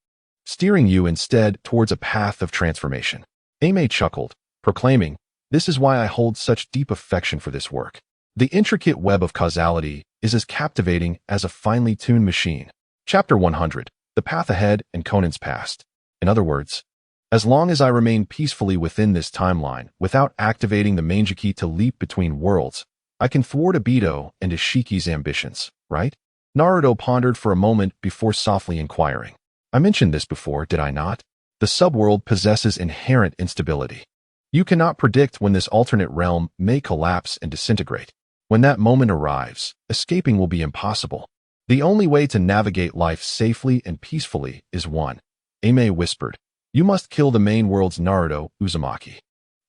steering you instead towards a path of transformation. Ame chuckled, proclaiming, "This is why I hold such deep affection for this work. The intricate web of causality is as captivating as a finely tuned machine." Chapter 100, The Path Ahead and Conan's Past. In other words, as long as I remain peacefully within this timeline, without activating the Mizuki to leap between worlds, I can thwart Obito and Ishiki's ambitions, right? Naruto pondered for a moment before softly inquiring. I mentioned this before, did I not? The subworld possesses inherent instability. You cannot predict when this alternate realm may collapse and disintegrate. When that moment arrives, escaping will be impossible. The only way to navigate life safely and peacefully is one. Ame whispered, "You must kill the main world's Naruto, Uzumaki.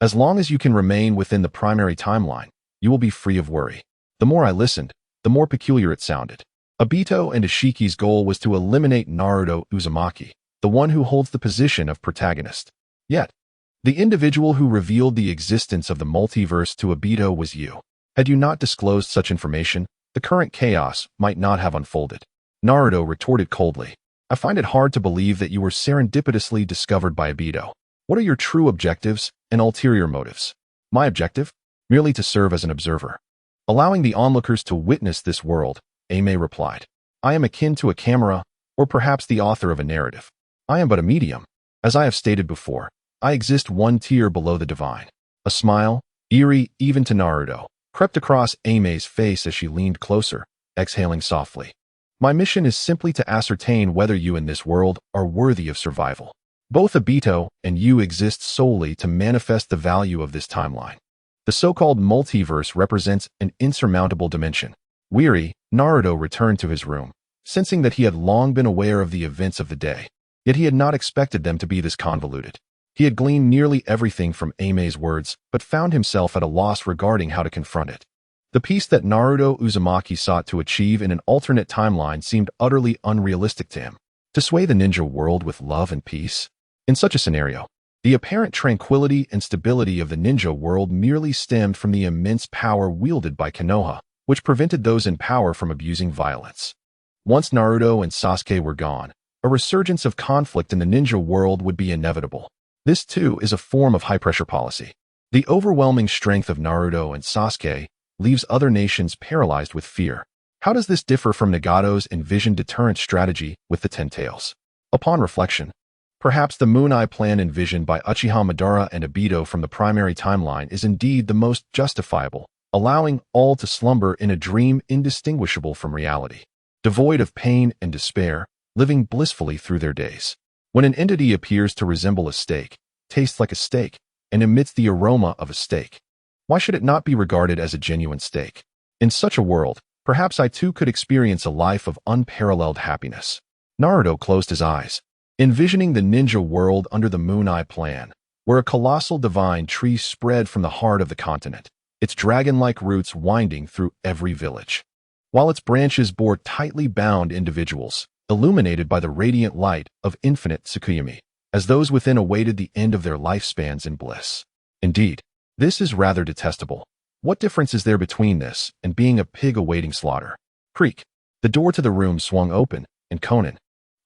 As long as you can remain within the primary timeline, you will be free of worry." The more I listened, the more peculiar it sounded. Obito and Ishiki's goal was to eliminate Naruto Uzumaki, the one who holds the position of protagonist. Yet, the individual who revealed the existence of the multiverse to Obito was you. Had you not disclosed such information, the current chaos might not have unfolded. Naruto retorted coldly, "I find it hard to believe that you were serendipitously discovered by Obito. What are your true objectives and ulterior motives?" "My objective? Merely to serve as an observer, allowing the onlookers to witness this world," Ame replied. "I am akin to a camera, or perhaps the author of a narrative. I am but a medium. As I have stated before, I exist one tier below the divine." A smile, eerie even to Naruto, crept across Aime's face as she leaned closer, exhaling softly. "My mission is simply to ascertain whether you in this world are worthy of survival. Both Obito and you exist solely to manifest the value of this timeline. The so-called multiverse represents an insurmountable dimension." Weary, Naruto returned to his room, sensing that he had long been aware of the events of the day, yet he had not expected them to be this convoluted. He had gleaned nearly everything from Aime's words, but found himself at a loss regarding how to confront it. The peace that Naruto Uzumaki sought to achieve in an alternate timeline seemed utterly unrealistic to him. To sway the ninja world with love and peace? In such a scenario, the apparent tranquility and stability of the ninja world merely stemmed from the immense power wielded by Konoha, which prevented those in power from abusing violence. Once Naruto and Sasuke were gone, a resurgence of conflict in the ninja world would be inevitable. This, too, is a form of high-pressure policy. The overwhelming strength of Naruto and Sasuke leaves other nations paralyzed with fear. How does this differ from Nagato's envisioned deterrent strategy with the Ten Tails? Upon reflection, perhaps the Moon Eye plan envisioned by Uchiha Madara and Obito from the primary timeline is indeed the most justifiable, allowing all to slumber in a dream indistinguishable from reality, devoid of pain and despair, living blissfully through their days. When an entity appears to resemble a steak, tastes like a steak, and emits the aroma of a steak, why should it not be regarded as a genuine steak? In such a world, perhaps I too could experience a life of unparalleled happiness. Naruto closed his eyes, envisioning the ninja world under the Moon Eye plan, where a colossal divine tree spread from the heart of the continent, its dragon-like roots winding through every village. while its branches bore tightly bound individuals, illuminated by the radiant light of infinite Tsukuyami, as those within awaited the end of their lifespans in bliss. Indeed, this is rather detestable. What difference is there between this and being a pig awaiting slaughter? Creak. The door to the room swung open, and Konan,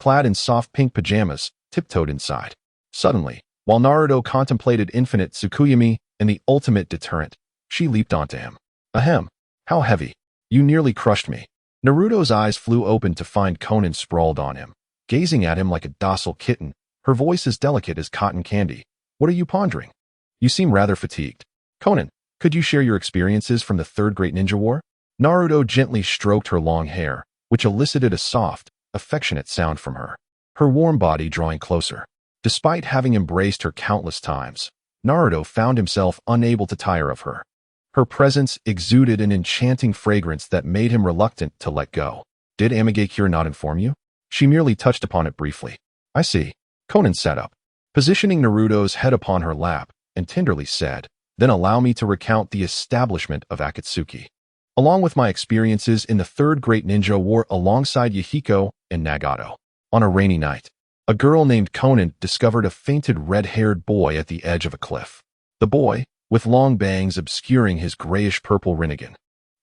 clad in soft pink pajamas, tiptoed inside. Suddenly, while Naruto contemplated infinite Tsukuyami and the ultimate deterrent, she leaped onto him. Ahem. How heavy. You nearly crushed me. Naruto's eyes flew open to find Konan sprawled on him, gazing at him like a docile kitten, her voice as delicate as cotton candy. What are you pondering? You seem rather fatigued. Konan, could you share your experiences from the Third Great Ninja War? Naruto gently stroked her long hair, which elicited a soft, affectionate sound from her, her warm body drawing closer. Despite having embraced her countless times, Naruto found himself unable to tire of her. Her presence exuded an enchanting fragrance that made him reluctant to let go. Did Amigakure not inform you? She merely touched upon it briefly. I see. Konan sat up, positioning Naruto's head upon her lap, and tenderly said, then allow me to recount the establishment of Akatsuki, along with my experiences in the Third Great Ninja War alongside Yahiko and Nagato. On a rainy night, a girl named Konan discovered a fainted red-haired boy at the edge of a cliff. The boy, with long bangs obscuring his grayish-purple rinnegan,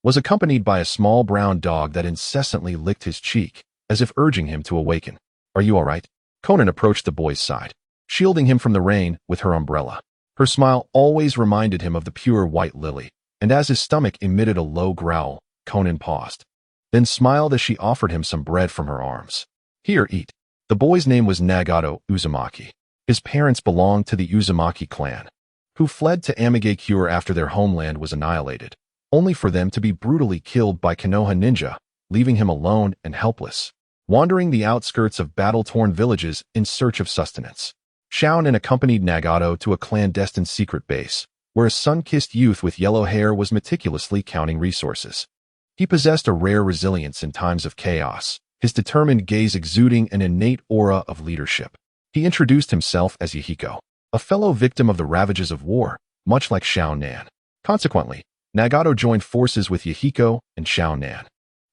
was accompanied by a small brown dog that incessantly licked his cheek, as if urging him to awaken. Are you all right? Konan approached the boy's side, shielding him from the rain with her umbrella. Her smile always reminded him of the pure white lily, and as his stomach emitted a low growl, Konan paused, then smiled as she offered him some bread from her arms. Here, eat. The boy's name was Nagato Uzumaki. His parents belonged to the Uzumaki clan, who fled to Amigakure after their homeland was annihilated, only for them to be brutally killed by Konoha ninja, leaving him alone and helpless, wandering the outskirts of battle-torn villages in search of sustenance. Chunin accompanied Nagato to a clandestine secret base, where a sun-kissed youth with yellow hair was meticulously counting resources. He possessed a rare resilience in times of chaos, his determined gaze exuding an innate aura of leadership. He introduced himself as Yahiko, a fellow victim of the ravages of war, much like Chunin. Consequently, Nagato joined forces with Yahiko and Chunin,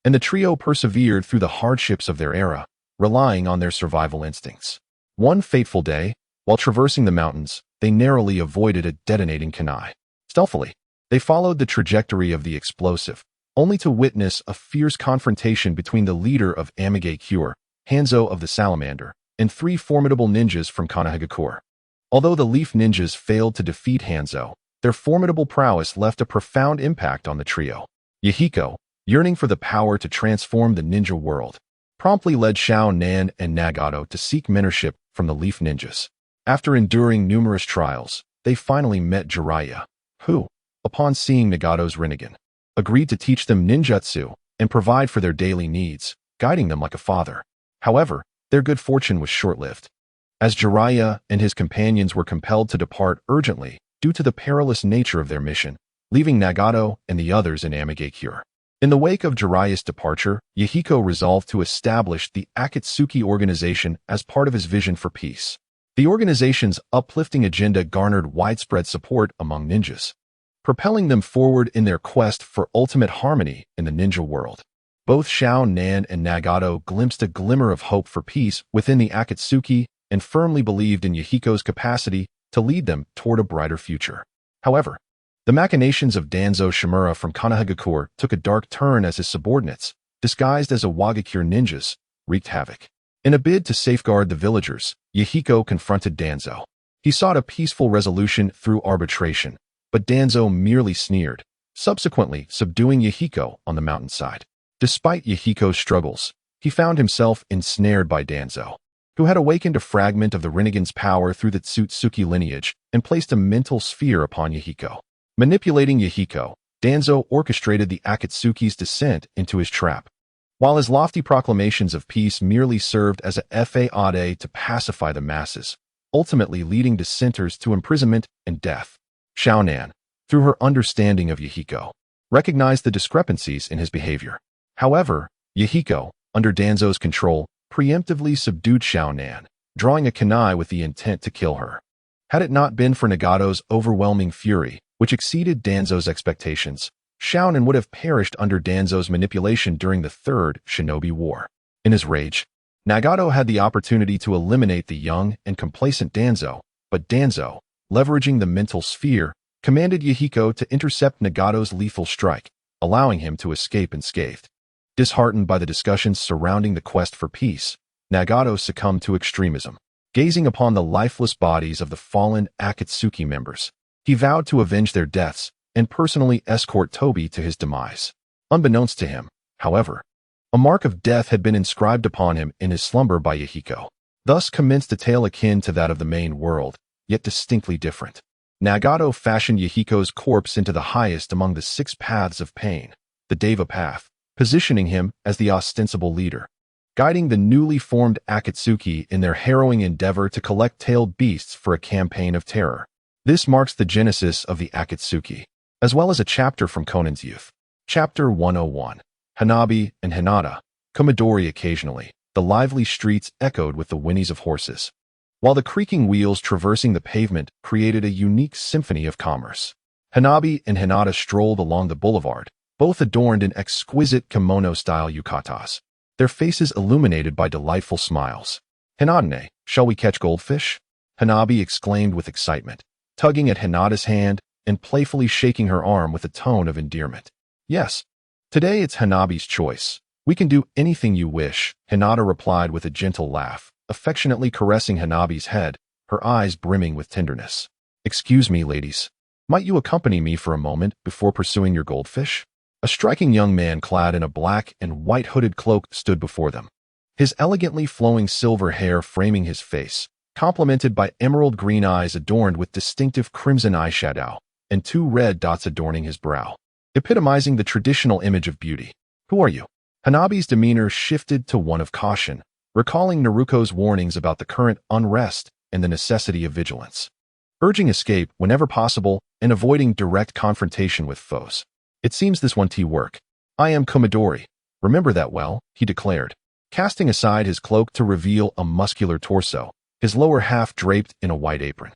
and the trio persevered through the hardships of their era, relying on their survival instincts. One fateful day, while traversing the mountains, they narrowly avoided a detonating kunai. Stealthily, they followed the trajectory of the explosive, only to witness a fierce confrontation between the leader of Amigakure, Hanzo of the Salamander, and three formidable ninjas from Konohagakure. Although the Leaf Ninjas failed to defeat Hanzo, their formidable prowess left a profound impact on the trio. Yahiko, yearning for the power to transform the ninja world, promptly led Chunin and Nagato to seek mentorship from the Leaf Ninjas. After enduring numerous trials, they finally met Jiraiya, who, upon seeing Nagato's rinnegan, agreed to teach them ninjutsu and provide for their daily needs, guiding them like a father. However, their good fortune was short-lived, as Jiraiya and his companions were compelled to depart urgently due to the perilous nature of their mission, leaving Nagato and the others in Amigakure. In the wake of Jiraiya's departure, Yahiko resolved to establish the Akatsuki organization as part of his vision for peace. The organization's uplifting agenda garnered widespread support among ninjas, propelling them forward in their quest for ultimate harmony in the ninja world. Both Chunin and Nagato glimpsed a glimmer of hope for peace within the Akatsuki and firmly believed in Yahiko's capacity to lead them toward a brighter future. However, the machinations of Danzo Shimura from Konohagakure took a dark turn as his subordinates, disguised as Iwagakure ninjas, wreaked havoc. In a bid to safeguard the villagers, Yahiko confronted Danzo. He sought a peaceful resolution through arbitration, but Danzo merely sneered, subsequently subduing Yahiko on the mountainside. Despite Yahiko's struggles, he found himself ensnared by Danzo, who had awakened a fragment of the Rinnegan's power through the Tsutsuki lineage and placed a mental sphere upon Yahiko. Manipulating Yahiko, Danzo orchestrated the Akatsuki's descent into his trap. While his lofty proclamations of peace merely served as a fade to pacify the masses, ultimately leading dissenters to imprisonment and death. Chunin, through her understanding of Yahiko, recognized the discrepancies in his behavior. However, Yahiko, under Danzo's control, preemptively subdued Chunin, drawing a kunai with the intent to kill her. Had it not been for Nagato's overwhelming fury, which exceeded Danzo's expectations, Chunin would have perished under Danzo's manipulation during the Third Shinobi War. In his rage, Nagato had the opportunity to eliminate the young and complacent Danzo, but Danzo, leveraging the mental sphere, commanded Yahiko to intercept Nagato's lethal strike, allowing him to escape unscathed. Disheartened by the discussions surrounding the quest for peace, Nagato succumbed to extremism. Gazing upon the lifeless bodies of the fallen Akatsuki members, he vowed to avenge their deaths and personally escort Tobi to his demise. Unbeknownst to him, however, a mark of death had been inscribed upon him in his slumber by Yahiko. Thus commenced a tale akin to that of the main world, yet distinctly different. Nagato fashioned Yahiko's corpse into the highest among the 6 paths of pain, the Deva path, positioning him as the ostensible leader, guiding the newly formed Akatsuki in their harrowing endeavor to collect tailed beasts for a campaign of terror. This marks the genesis of the Akatsuki, as well as a chapter from Conan's youth. Chapter 101. Hanabi and Hinata, Komodori occasionally, the lively streets echoed with the whinnies of horses, while the creaking wheels traversing the pavement created a unique symphony of commerce. Hanabi and Hinata strolled along the boulevard, both adorned in exquisite kimono-style yukatas, their faces illuminated by delightful smiles. "Hinata, shall we catch goldfish?" Hanabi exclaimed with excitement, tugging at Hinata's hand and playfully shaking her arm with a tone of endearment. "Yes. Today it's Hanabi's choice. We can do anything you wish," Hinata replied with a gentle laugh, affectionately caressing Hanabi's head, her eyes brimming with tenderness. "Excuse me, ladies. Might you accompany me for a moment before pursuing your goldfish?" A striking young man clad in a black and white hooded cloak stood before them, his elegantly flowing silver hair framing his face, complemented by emerald green eyes adorned with distinctive crimson eyeshadow, and 2 red dots adorning his brow, epitomizing the traditional image of beauty. "Who are you?" Hanabi's demeanor shifted to one of caution, recalling Naruto's warnings about the current unrest and the necessity of vigilance, urging escape whenever possible and avoiding direct confrontation with foes. "It seems this won't work. I am Komodori. Remember that well," he declared, casting aside his cloak to reveal a muscular torso, his lower half draped in a white apron.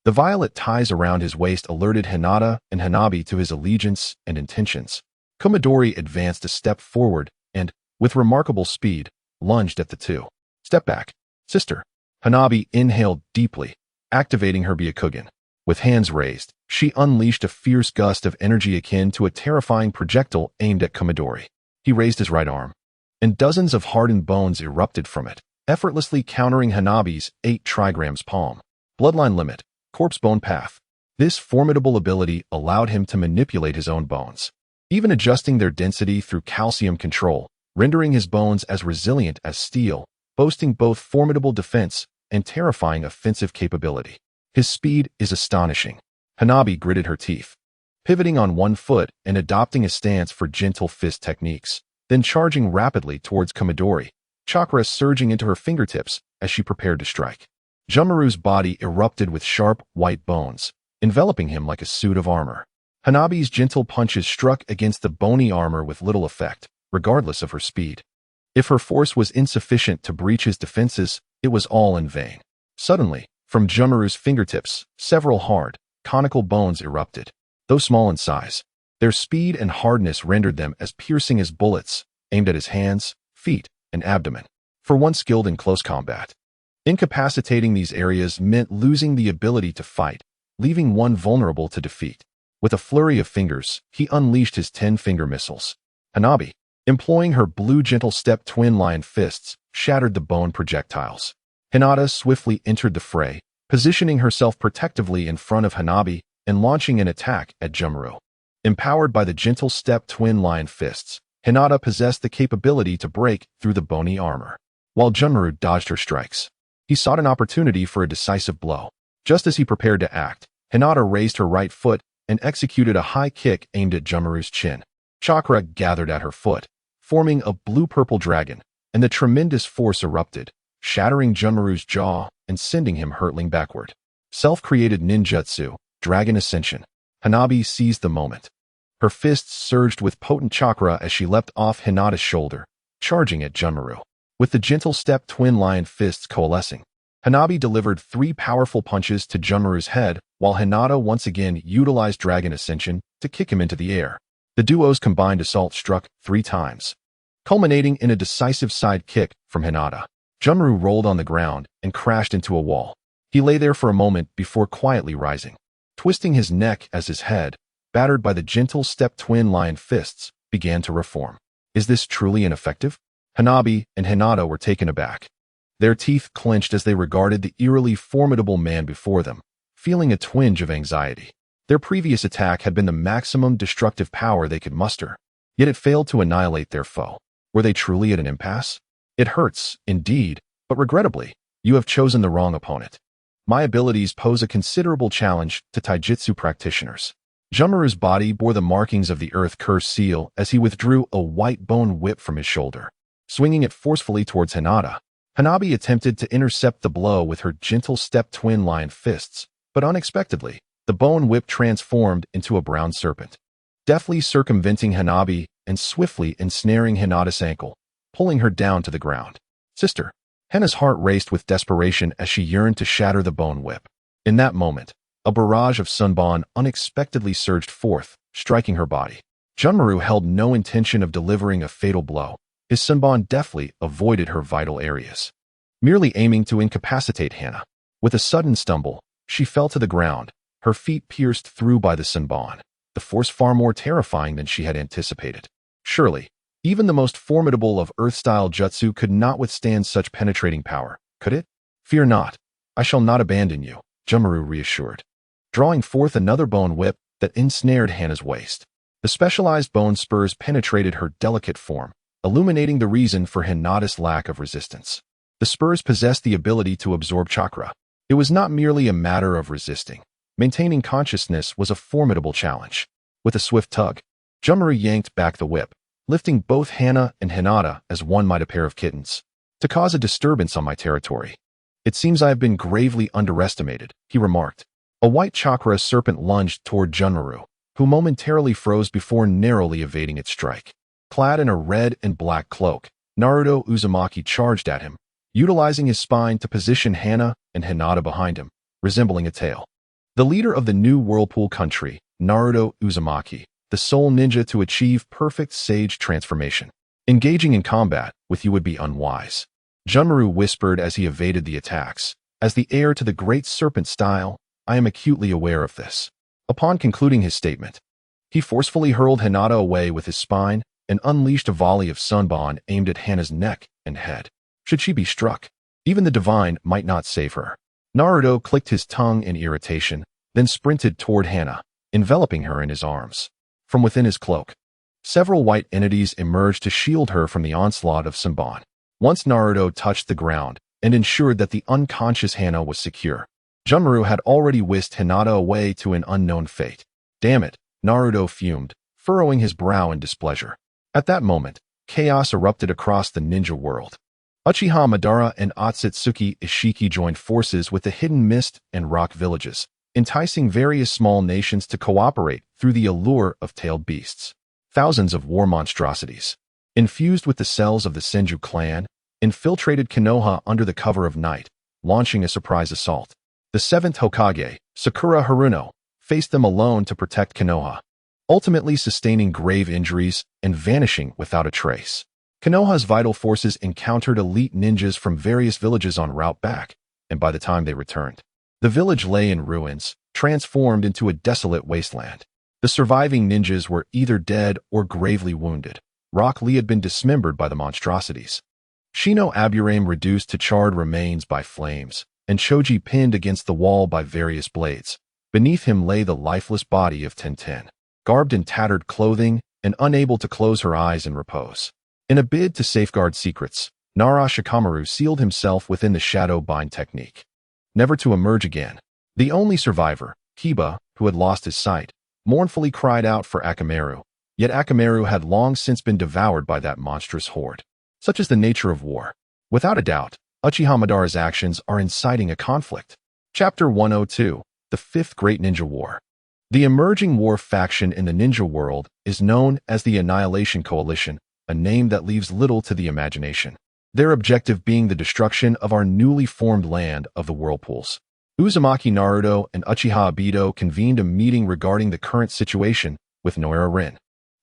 The violet ties around his waist alerted Hinata and Hanabi to his allegiance and intentions. Komodori advanced a step forward and, with remarkable speed, lunged at the two. "Step back, sister." Hanabi inhaled deeply, activating her Byakugan. With hands raised, she unleashed a fierce gust of energy akin to a terrifying projectile aimed at Komodori. He raised his right arm, and dozens of hardened bones erupted from it, effortlessly countering Hanabi's 8 trigrams palm. Bloodline limit, corpse bone path. This formidable ability allowed him to manipulate his own bones, even adjusting their density through calcium control, rendering his bones as resilient as steel, boasting both formidable defense and terrifying offensive capability. His speed is astonishing. Hanabi gritted her teeth, pivoting on one foot and adopting a stance for gentle fist techniques, then charging rapidly towards Komodori, chakra surging into her fingertips as she prepared to strike. Jumaru's body erupted with sharp, white bones, enveloping him like a suit of armor. Hanabi's gentle punches struck against the bony armor with little effect, regardless of her speed. If her force was insufficient to breach his defenses, it was all in vain. Suddenly, from Jumaru's fingertips, several hard, conical bones erupted. Though small in size, their speed and hardness rendered them as piercing as bullets, aimed at his hands, feet, and abdomen. For one skilled in close combat, incapacitating these areas meant losing the ability to fight, leaving one vulnerable to defeat. With a flurry of fingers, he unleashed his 10-finger missiles. Hanabi, employing her blue gentle step twin lion fists, shattered the bone projectiles. Hinata swiftly entered the fray, positioning herself protectively in front of Hanabi and launching an attack at Jumaru. Empowered by the gentle step twin lion fists, Hinata possessed the capability to break through the bony armor. While Jumaru dodged her strikes, he sought an opportunity for a decisive blow. Just as he prepared to act, Hinata raised her right foot and executed a high kick aimed at Jumaru's chin. Chakra gathered at her foot, forming a blue-purple dragon, and the tremendous force erupted, shattering Jumaru's jaw and sending him hurtling backward. Self-created ninjutsu, Dragon Ascension. Hanabi seized the moment. Her fists surged with potent chakra as she leapt off Hinata's shoulder, charging at Jumaru. With the gentle step twin lion fists coalescing, Hanabi delivered 3 powerful punches to Jumaru's head while Hinata once again utilized Dragon Ascension to kick him into the air. The duo's combined assault struck 3 times, culminating in a decisive side kick from Hinata. Junmaru rolled on the ground and crashed into a wall. He lay there for a moment before quietly rising, twisting his neck as his head, battered by the gentle step-twin lion fists, began to reform. Is this truly ineffective? Hanabi and Hinata were taken aback. Their teeth clenched as they regarded the eerily formidable man before them, feeling a twinge of anxiety. Their previous attack had been the maximum destructive power they could muster, yet it failed to annihilate their foe. Were they truly at an impasse? It hurts, indeed, but regrettably, you have chosen the wrong opponent. My abilities pose a considerable challenge to taijutsu practitioners. Junmaru's body bore the markings of the Earth Curse seal as he withdrew a white bone whip from his shoulder. Swinging it forcefully towards Hinata, Hanabi attempted to intercept the blow with her gentle step-twin lion fists, but unexpectedly, the bone whip transformed into a brown serpent, deftly circumventing Hanabi and swiftly ensnaring Hinata's ankle, pulling her down to the ground. Sister! Henna's heart raced with desperation as she yearned to shatter the bone whip. In that moment, a barrage of sunbon unexpectedly surged forth, striking her body. Junmaru held no intention of delivering a fatal blow. His sunbon deftly avoided her vital areas, merely aiming to incapacitate Henna. With a sudden stumble, she fell to the ground, her feet pierced through by the sunbon, the force far more terrifying than she had anticipated. Surely, even the most formidable of Earth-style jutsu could not withstand such penetrating power, could it? Fear not. I shall not abandon you, Junmaru reassured, drawing forth another bone whip that ensnared Henna's waist. The specialized bone spurs penetrated her delicate form, illuminating the reason for Hinata's lack of resistance. The spurs possessed the ability to absorb chakra. It was not merely a matter of resisting. Maintaining consciousness was a formidable challenge. With a swift tug, Junmaru yanked back the whip, lifting both Henna and Hinata as one might a pair of kittens, to cause a disturbance on my territory. It seems I have been gravely underestimated, he remarked. A white chakra serpent lunged toward Junmaru, who momentarily froze before narrowly evading its strike. Clad in a red and black cloak, Naruto Uzumaki charged at him, utilizing his spine to position Henna and Hinata behind him, resembling a tail. The leader of the new Whirlpool country, Naruto Uzumaki, the sole ninja to achieve perfect sage transformation. Engaging in combat with you would be unwise, Junmaru whispered as he evaded the attacks. As the heir to the great serpent style, I am acutely aware of this. Upon concluding his statement, he forcefully hurled Hinata away with his spine and unleashed a volley of sunbon aimed at Henna's neck and head. Should she be struck, even the divine might not save her. Naruto clicked his tongue in irritation, then sprinted toward Henna, enveloping her in his arms. From within his cloak, several white entities emerged to shield her from the onslaught of sunbon. Once Naruto touched the ground and ensured that the unconscious Henna was secure, Junmaru had already whisked Hinata away to an unknown fate. Damn it, Naruto fumed, furrowing his brow in displeasure. At that moment, chaos erupted across the ninja world. Uchiha Madara and Otsutsuki Ishiki joined forces with the Hidden Mist and Rock villages, enticing various small nations to cooperate through the allure of tailed beasts. Thousands of war monstrosities, infused with the cells of the Senju clan, infiltrated Konoha under the cover of night, launching a surprise assault. The 7th Hokage, Sakura Haruno, faced them alone to protect Konoha, ultimately sustaining grave injuries and vanishing without a trace. Konoha's vital forces encountered elite ninjas from various villages en route back, and by the time they returned, the village lay in ruins, transformed into a desolate wasteland. The surviving ninjas were either dead or gravely wounded. Rock Lee had been dismembered by the monstrosities, Shino Aburame reduced to charred remains by flames, and Choji pinned against the wall by various blades. Beneath him lay the lifeless body of Tenten, garbed in tattered clothing and unable to close her eyes in repose. In a bid to safeguard secrets, Nara Shikamaru sealed himself within the shadow bind technique, never to emerge again. The only survivor, Kiba, who had lost his sight, mournfully cried out for Akamaru, yet Akamaru had long since been devoured by that monstrous horde. Such is the nature of war. Without a doubt, Uchiha Madara's actions are inciting a conflict. Chapter 102, The Fifth Great Ninja War. The emerging war faction in the ninja world is known as the Annihilation Coalition, a name that leaves little to the imagination. Their objective being the destruction of our newly formed land of the Whirlpools. Uzumaki Naruto and Uchiha Obito convened a meeting regarding the current situation with Noira Rin.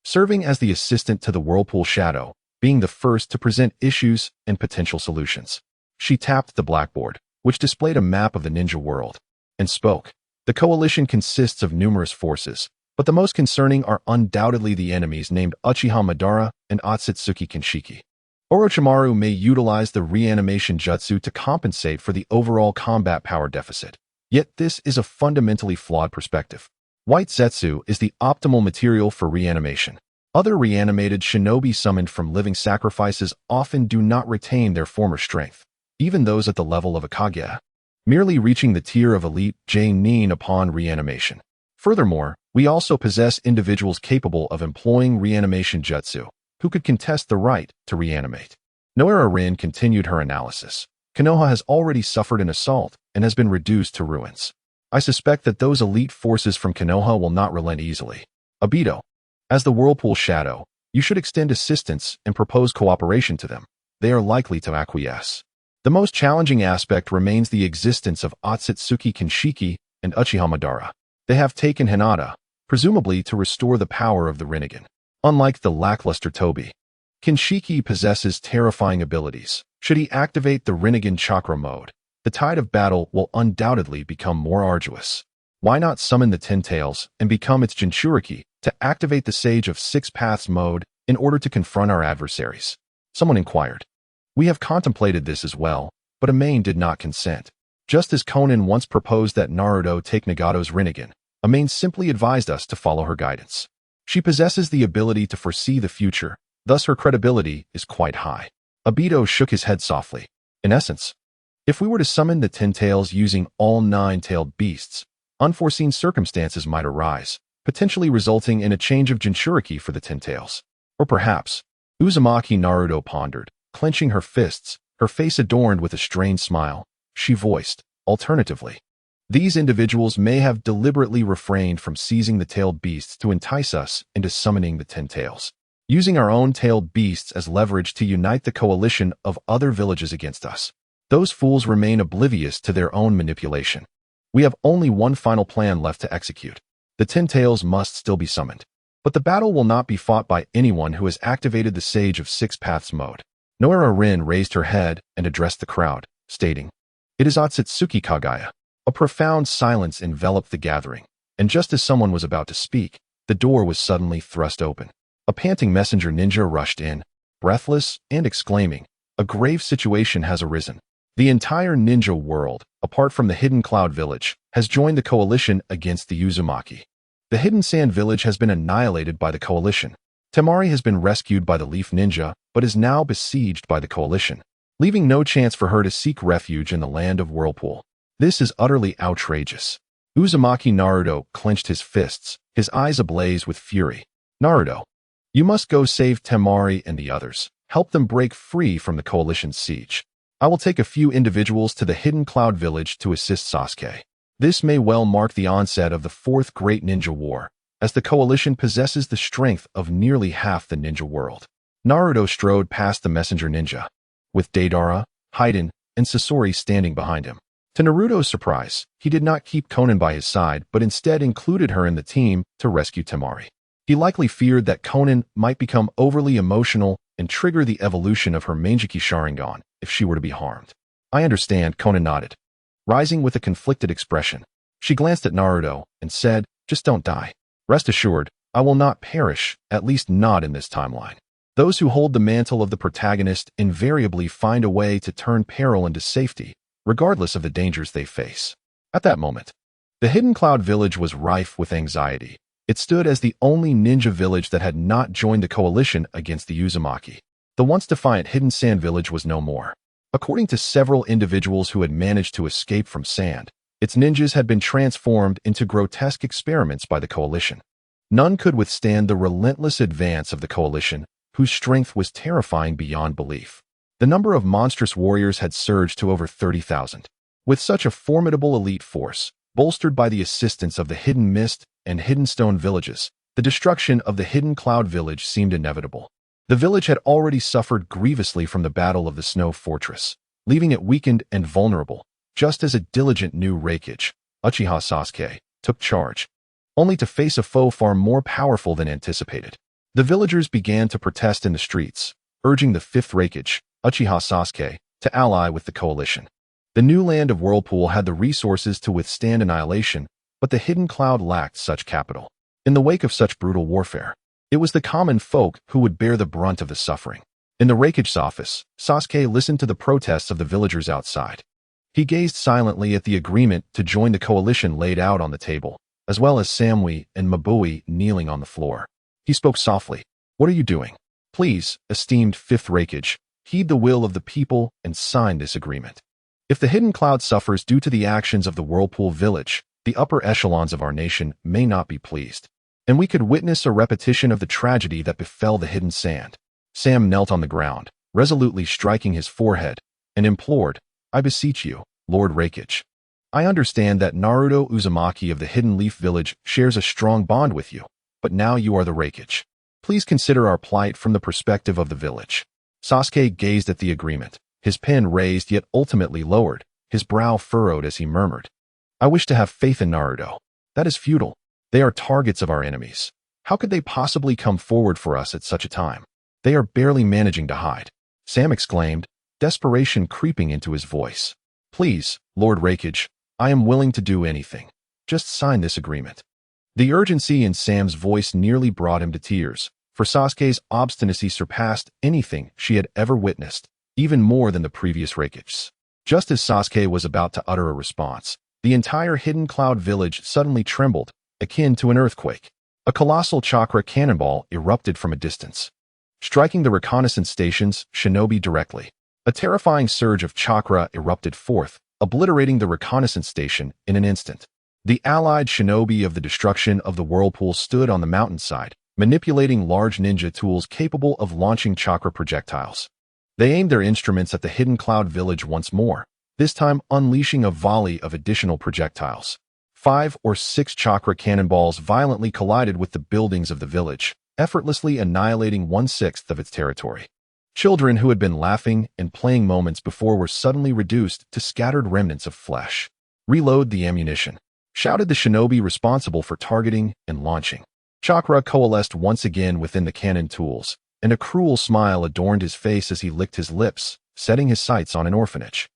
serving as the assistant to the Whirlpool Shadow, being the first to present issues and potential solutions. She tapped the blackboard, which displayed a map of the ninja world, and spoke. The coalition consists of numerous forces, but the most concerning are undoubtedly the enemies named Uchiha Madara and Otsutsuki Kinshiki. Orochimaru may utilize the reanimation jutsu to compensate for the overall combat power deficit. Yet this is a fundamentally flawed perspective. White Zetsu is the optimal material for reanimation. Other reanimated shinobi summoned from living sacrifices often do not retain their former strength, even those at the level of a Kage, merely reaching the tier of elite Nin upon reanimation. Furthermore, we also possess individuals capable of employing reanimation jutsu, who could contest the right to reanimate. Noera Rin continued her analysis. Konoha has already suffered an assault and has been reduced to ruins. I suspect that those elite forces from Konoha will not relent easily. Obito, as the Whirlpool Shadow, you should extend assistance and propose cooperation to them. They are likely to acquiesce. The most challenging aspect remains the existence of Otsutsuki Kinshiki and Uchiha Madara. They have taken Hinata, presumably to restore the power of the Rinnegan. Unlike the lackluster Tobi, Kinshiki possesses terrifying abilities. Should he activate the Rinnegan chakra mode, the tide of battle will undoubtedly become more arduous. Why not summon the Ten Tails and become its Jinchuriki to activate the Sage of Six Paths mode in order to confront our adversaries? Someone inquired. We have contemplated this as well, but Amain did not consent. Just as Konan once proposed that Naruto take Nagato's Rinnegan, Amain simply advised us to follow her guidance. She possesses the ability to foresee the future, thus her credibility is quite high. Obito shook his head softly. In essence, if we were to summon the Ten Tails using all 9-tailed beasts, unforeseen circumstances might arise, potentially resulting in a change of Jinchuriki for the Ten Tails. Or perhaps, Uzumaki Naruto pondered, clenching her fists, her face adorned with a strained smile. She voiced, alternatively, these individuals may have deliberately refrained from seizing the tailed beasts to entice us into summoning the Ten Tails, using our own tailed beasts as leverage to unite the coalition of other villages against us. Those fools remain oblivious to their own manipulation. We have only one final plan left to execute. The Ten Tails must still be summoned, but the battle will not be fought by anyone who has activated the Sage of Six Paths mode. Noera Rin raised her head and addressed the crowd, stating, "It is Otsutsuki Kagaya." A profound silence enveloped the gathering, and just as someone was about to speak, the door was suddenly thrust open. A panting messenger ninja rushed in, breathless and exclaiming, "A grave situation has arisen. The entire ninja world, apart from the Hidden Cloud Village, has joined the coalition against the Uzumaki. The Hidden Sand Village has been annihilated by the coalition. Temari has been rescued by the Leaf Ninja, but is now besieged by the coalition, leaving no chance for her to seek refuge in the land of Whirlpool. This is utterly outrageous." Uzumaki Naruto clenched his fists, his eyes ablaze with fury. "Naruto, you must go save Temari and the others. Help them break free from the coalition's siege. I will take a few individuals to the Hidden Cloud Village to assist Sasuke. This may well mark the onset of the Fourth Great Ninja War, as the coalition possesses the strength of nearly half the ninja world." Naruto strode past the messenger ninja, with Deidara, Haiden, and Sasori standing behind him. To Naruto's surprise, he did not keep Konan by his side, but instead included her in the team to rescue Temari. He likely feared that Konan might become overly emotional and trigger the evolution of her Manjiki Sharingan if she were to be harmed. "I understand," Konan nodded, rising with a conflicted expression. She glanced at Naruto and said, "Just don't die. Rest assured, I will not perish, at least not in this timeline." Those who hold the mantle of the protagonist invariably find a way to turn peril into safety, regardless of the dangers they face. At that moment, the Hidden Cloud Village was rife with anxiety. It stood as the only ninja village that had not joined the coalition against the Uzumaki. The once defiant Hidden Sand Village was no more. According to several individuals who had managed to escape from sand, its ninjas had been transformed into grotesque experiments by the coalition. None could withstand the relentless advance of the coalition, whose strength was terrifying beyond belief. The number of monstrous warriors had surged to over 30,000. With such a formidable elite force, bolstered by the assistance of the Hidden Mist and Hidden Stone villages, the destruction of the Hidden Cloud Village seemed inevitable. The village had already suffered grievously from the Battle of the Snow Fortress, leaving it weakened and vulnerable, just as a diligent new Raikage, Uchiha Sasuke, took charge, only to face a foe far more powerful than anticipated. The villagers began to protest in the streets, urging the Fifth Hokage, Uchiha Sasuke, to ally with the coalition. The new land of Whirlpool had the resources to withstand annihilation, but the Hidden Cloud lacked such capital. In the wake of such brutal warfare, it was the common folk who would bear the brunt of the suffering. In the Hokage's office, Sasuke listened to the protests of the villagers outside. He gazed silently at the agreement to join the coalition laid out on the table, as well as Samui and Mabui kneeling on the floor. He spoke softly. "What are you doing? Please, esteemed Fifth Hokage, heed the will of the people and sign this agreement. If the Hidden Cloud suffers due to the actions of the Whirlpool village, the upper echelons of our nation may not be pleased, and we could witness a repetition of the tragedy that befell the Hidden Sand." Sam knelt on the ground, resolutely striking his forehead, and implored, "I beseech you, Lord Hokage. I understand that Naruto Uzumaki of the Hidden Leaf Village shares a strong bond with you, but now you are the Hokage. Please consider our plight from the perspective of the village." Sasuke gazed at the agreement, his pen raised yet ultimately lowered, his brow furrowed as he murmured, "I wish to have faith in Naruto. That is futile. They are targets of our enemies. How could they possibly come forward for us at such a time? They are barely managing to hide." Sam exclaimed, desperation creeping into his voice. "Please, Lord Hokage, I am willing to do anything. Just sign this agreement." The urgency in Sam's voice nearly brought him to tears, for Sasuke's obstinacy surpassed anything she had ever witnessed, even more than the previous Hokages. Just as Sasuke was about to utter a response, the entire Hidden Cloud village suddenly trembled, akin to an earthquake. A colossal chakra cannonball erupted from a distance, striking the reconnaissance station's shinobi directly. A terrifying surge of chakra erupted forth, obliterating the reconnaissance station in an instant. The allied shinobi of the destruction of the Whirlpool stood on the mountainside, manipulating large ninja tools capable of launching chakra projectiles. They aimed their instruments at the Hidden Cloud village once more, this time unleashing a volley of additional projectiles. 5 or 6 chakra cannonballs violently collided with the buildings of the village, effortlessly annihilating 1/6 of its territory. Children who had been laughing and playing moments before were suddenly reduced to scattered remnants of flesh. "Reload the ammunition," shouted the shinobi responsible for targeting and launching. Chakra coalesced once again within the cannon tools, and a cruel smile adorned his face as he licked his lips, setting his sights on an orphanage.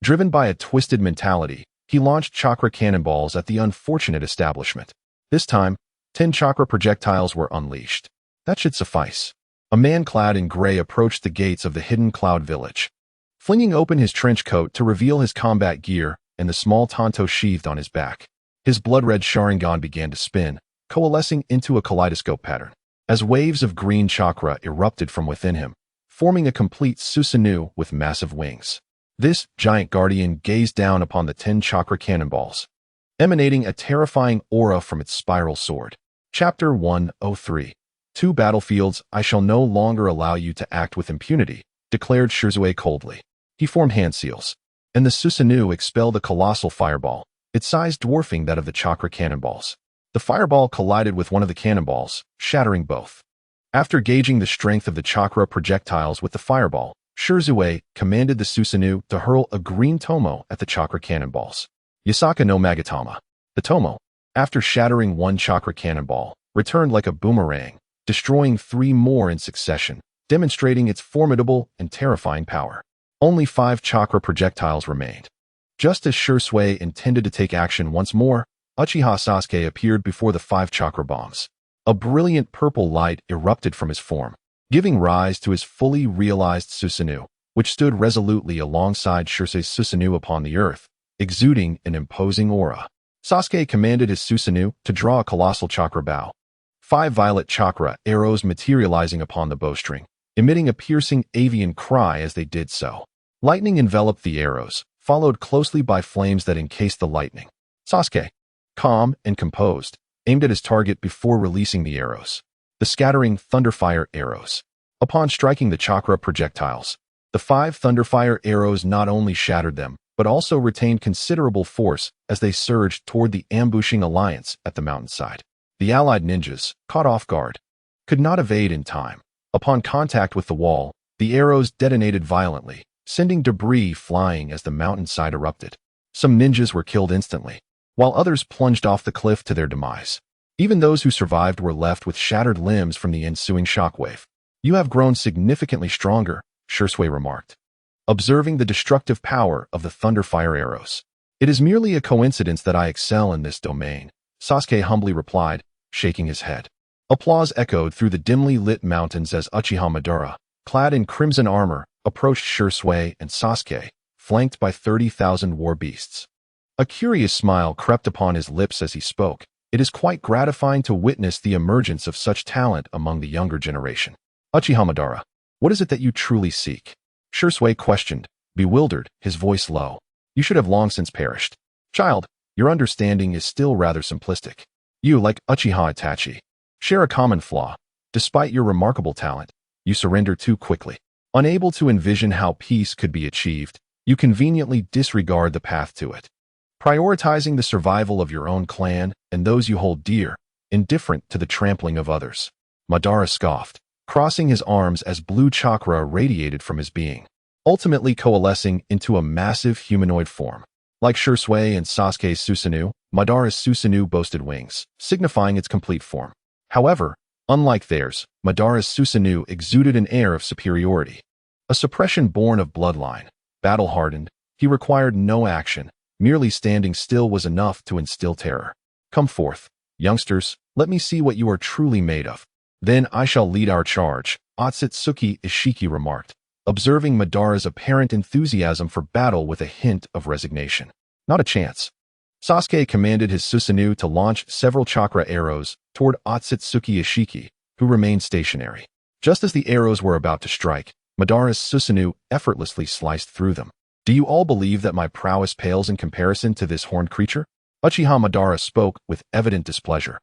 Driven by a twisted mentality, he launched chakra cannonballs at the unfortunate establishment. This time, 10 chakra projectiles were unleashed. That should suffice. A man clad in gray approached the gates of the Hidden Cloud village, flinging open his trench coat to reveal his combat gear and the small tanto sheathed on his back. His blood-red Sharingan began to spin, coalescing into a kaleidoscope pattern, as waves of green chakra erupted from within him, forming a complete Susanoo with massive wings. This giant guardian gazed down upon the 10 chakra cannonballs, emanating a terrifying aura from its spiral sword. Chapter 103. 2 battlefields. "I shall no longer allow you to act with impunity," declared Shirzue coldly. He formed hand seals, and the Susanoo expelled a colossal fireball, its size dwarfing that of the chakra cannonballs. The fireball collided with one of the cannonballs, shattering both. After gauging the strength of the chakra projectiles with the fireball, Shirzue commanded the Susanoo to hurl a green tomo at the chakra cannonballs. Yasaka no Magatama. The tomo, after shattering 1 chakra cannonball, returned like a boomerang, destroying 3 more in succession, demonstrating its formidable and terrifying power. Only 5 chakra projectiles remained. Just as Shirzue intended to take action once more, Uchiha Sasuke appeared before the 5 chakra bombs. A brilliant purple light erupted from his form, giving rise to his fully realized Susanoo, which stood resolutely alongside Shirzue's Susanoo upon the earth, exuding an imposing aura. Sasuke commanded his Susanoo to draw a colossal chakra bow. 5 violet chakra arrows materializing upon the bowstring, emitting a piercing avian cry as they did so. Lightning enveloped the arrows, followed closely by flames that encased the lightning. Sasuke, calm and composed, aimed at his target before releasing the arrows. The scattering Thunderfire arrows. Upon striking the chakra projectiles, the 5 Thunderfire arrows not only shattered them, but also retained considerable force as they surged toward the ambushing alliance at the mountainside. The allied ninjas, caught off guard, could not evade in time. Upon contact with the wall, the arrows detonated violently, sending debris flying as the mountainside erupted. Some ninjas were killed instantly, while others plunged off the cliff to their demise. Even those who survived were left with shattered limbs from the ensuing shockwave. You have grown significantly stronger, Shursui remarked, observing the destructive power of the thunderfire arrows. It is merely a coincidence that I excel in this domain, Sasuke humbly replied, shaking his head. Applause echoed through the dimly lit mountains as Uchiha Madara, clad in crimson armor, approached Shursui and Sasuke, flanked by 30,000 war beasts. A curious smile crept upon his lips as he spoke. It is quite gratifying to witness the emergence of such talent among the younger generation. Uchiha Madara, what is it that you truly seek? Shursui questioned, bewildered, his voice low. You should have long since perished. Child, your understanding is still rather simplistic. You, like Uchiha Itachi, share a common flaw. Despite your remarkable talent, you surrender too quickly. Unable to envision how peace could be achieved, you conveniently disregard the path to it. Prioritizing the survival of your own clan and those you hold dear, indifferent to the trampling of others. Madara scoffed, crossing his arms as blue chakra radiated from his being, ultimately coalescing into a massive humanoid form. Like Shursui and Sasuke's Susanoo, Madara's Susanoo boasted wings, signifying its complete form. However, unlike theirs, Madara's Susanoo exuded an air of superiority. A suppression born of bloodline. Battle-hardened, he required no action. Merely standing still was enough to instill terror. Come forth, youngsters, let me see what you are truly made of. Then I shall lead our charge, Otsutsuki Ishiki remarked, observing Madara's apparent enthusiasm for battle with a hint of resignation. Not a chance. Sasuke commanded his Susanoo to launch several chakra arrows toward Otsutsuki Ishiki, who remained stationary. Just as the arrows were about to strike, Madara's Susanoo effortlessly sliced through them. Do you all believe that my prowess pales in comparison to this horned creature? Uchiha Madara spoke with evident displeasure,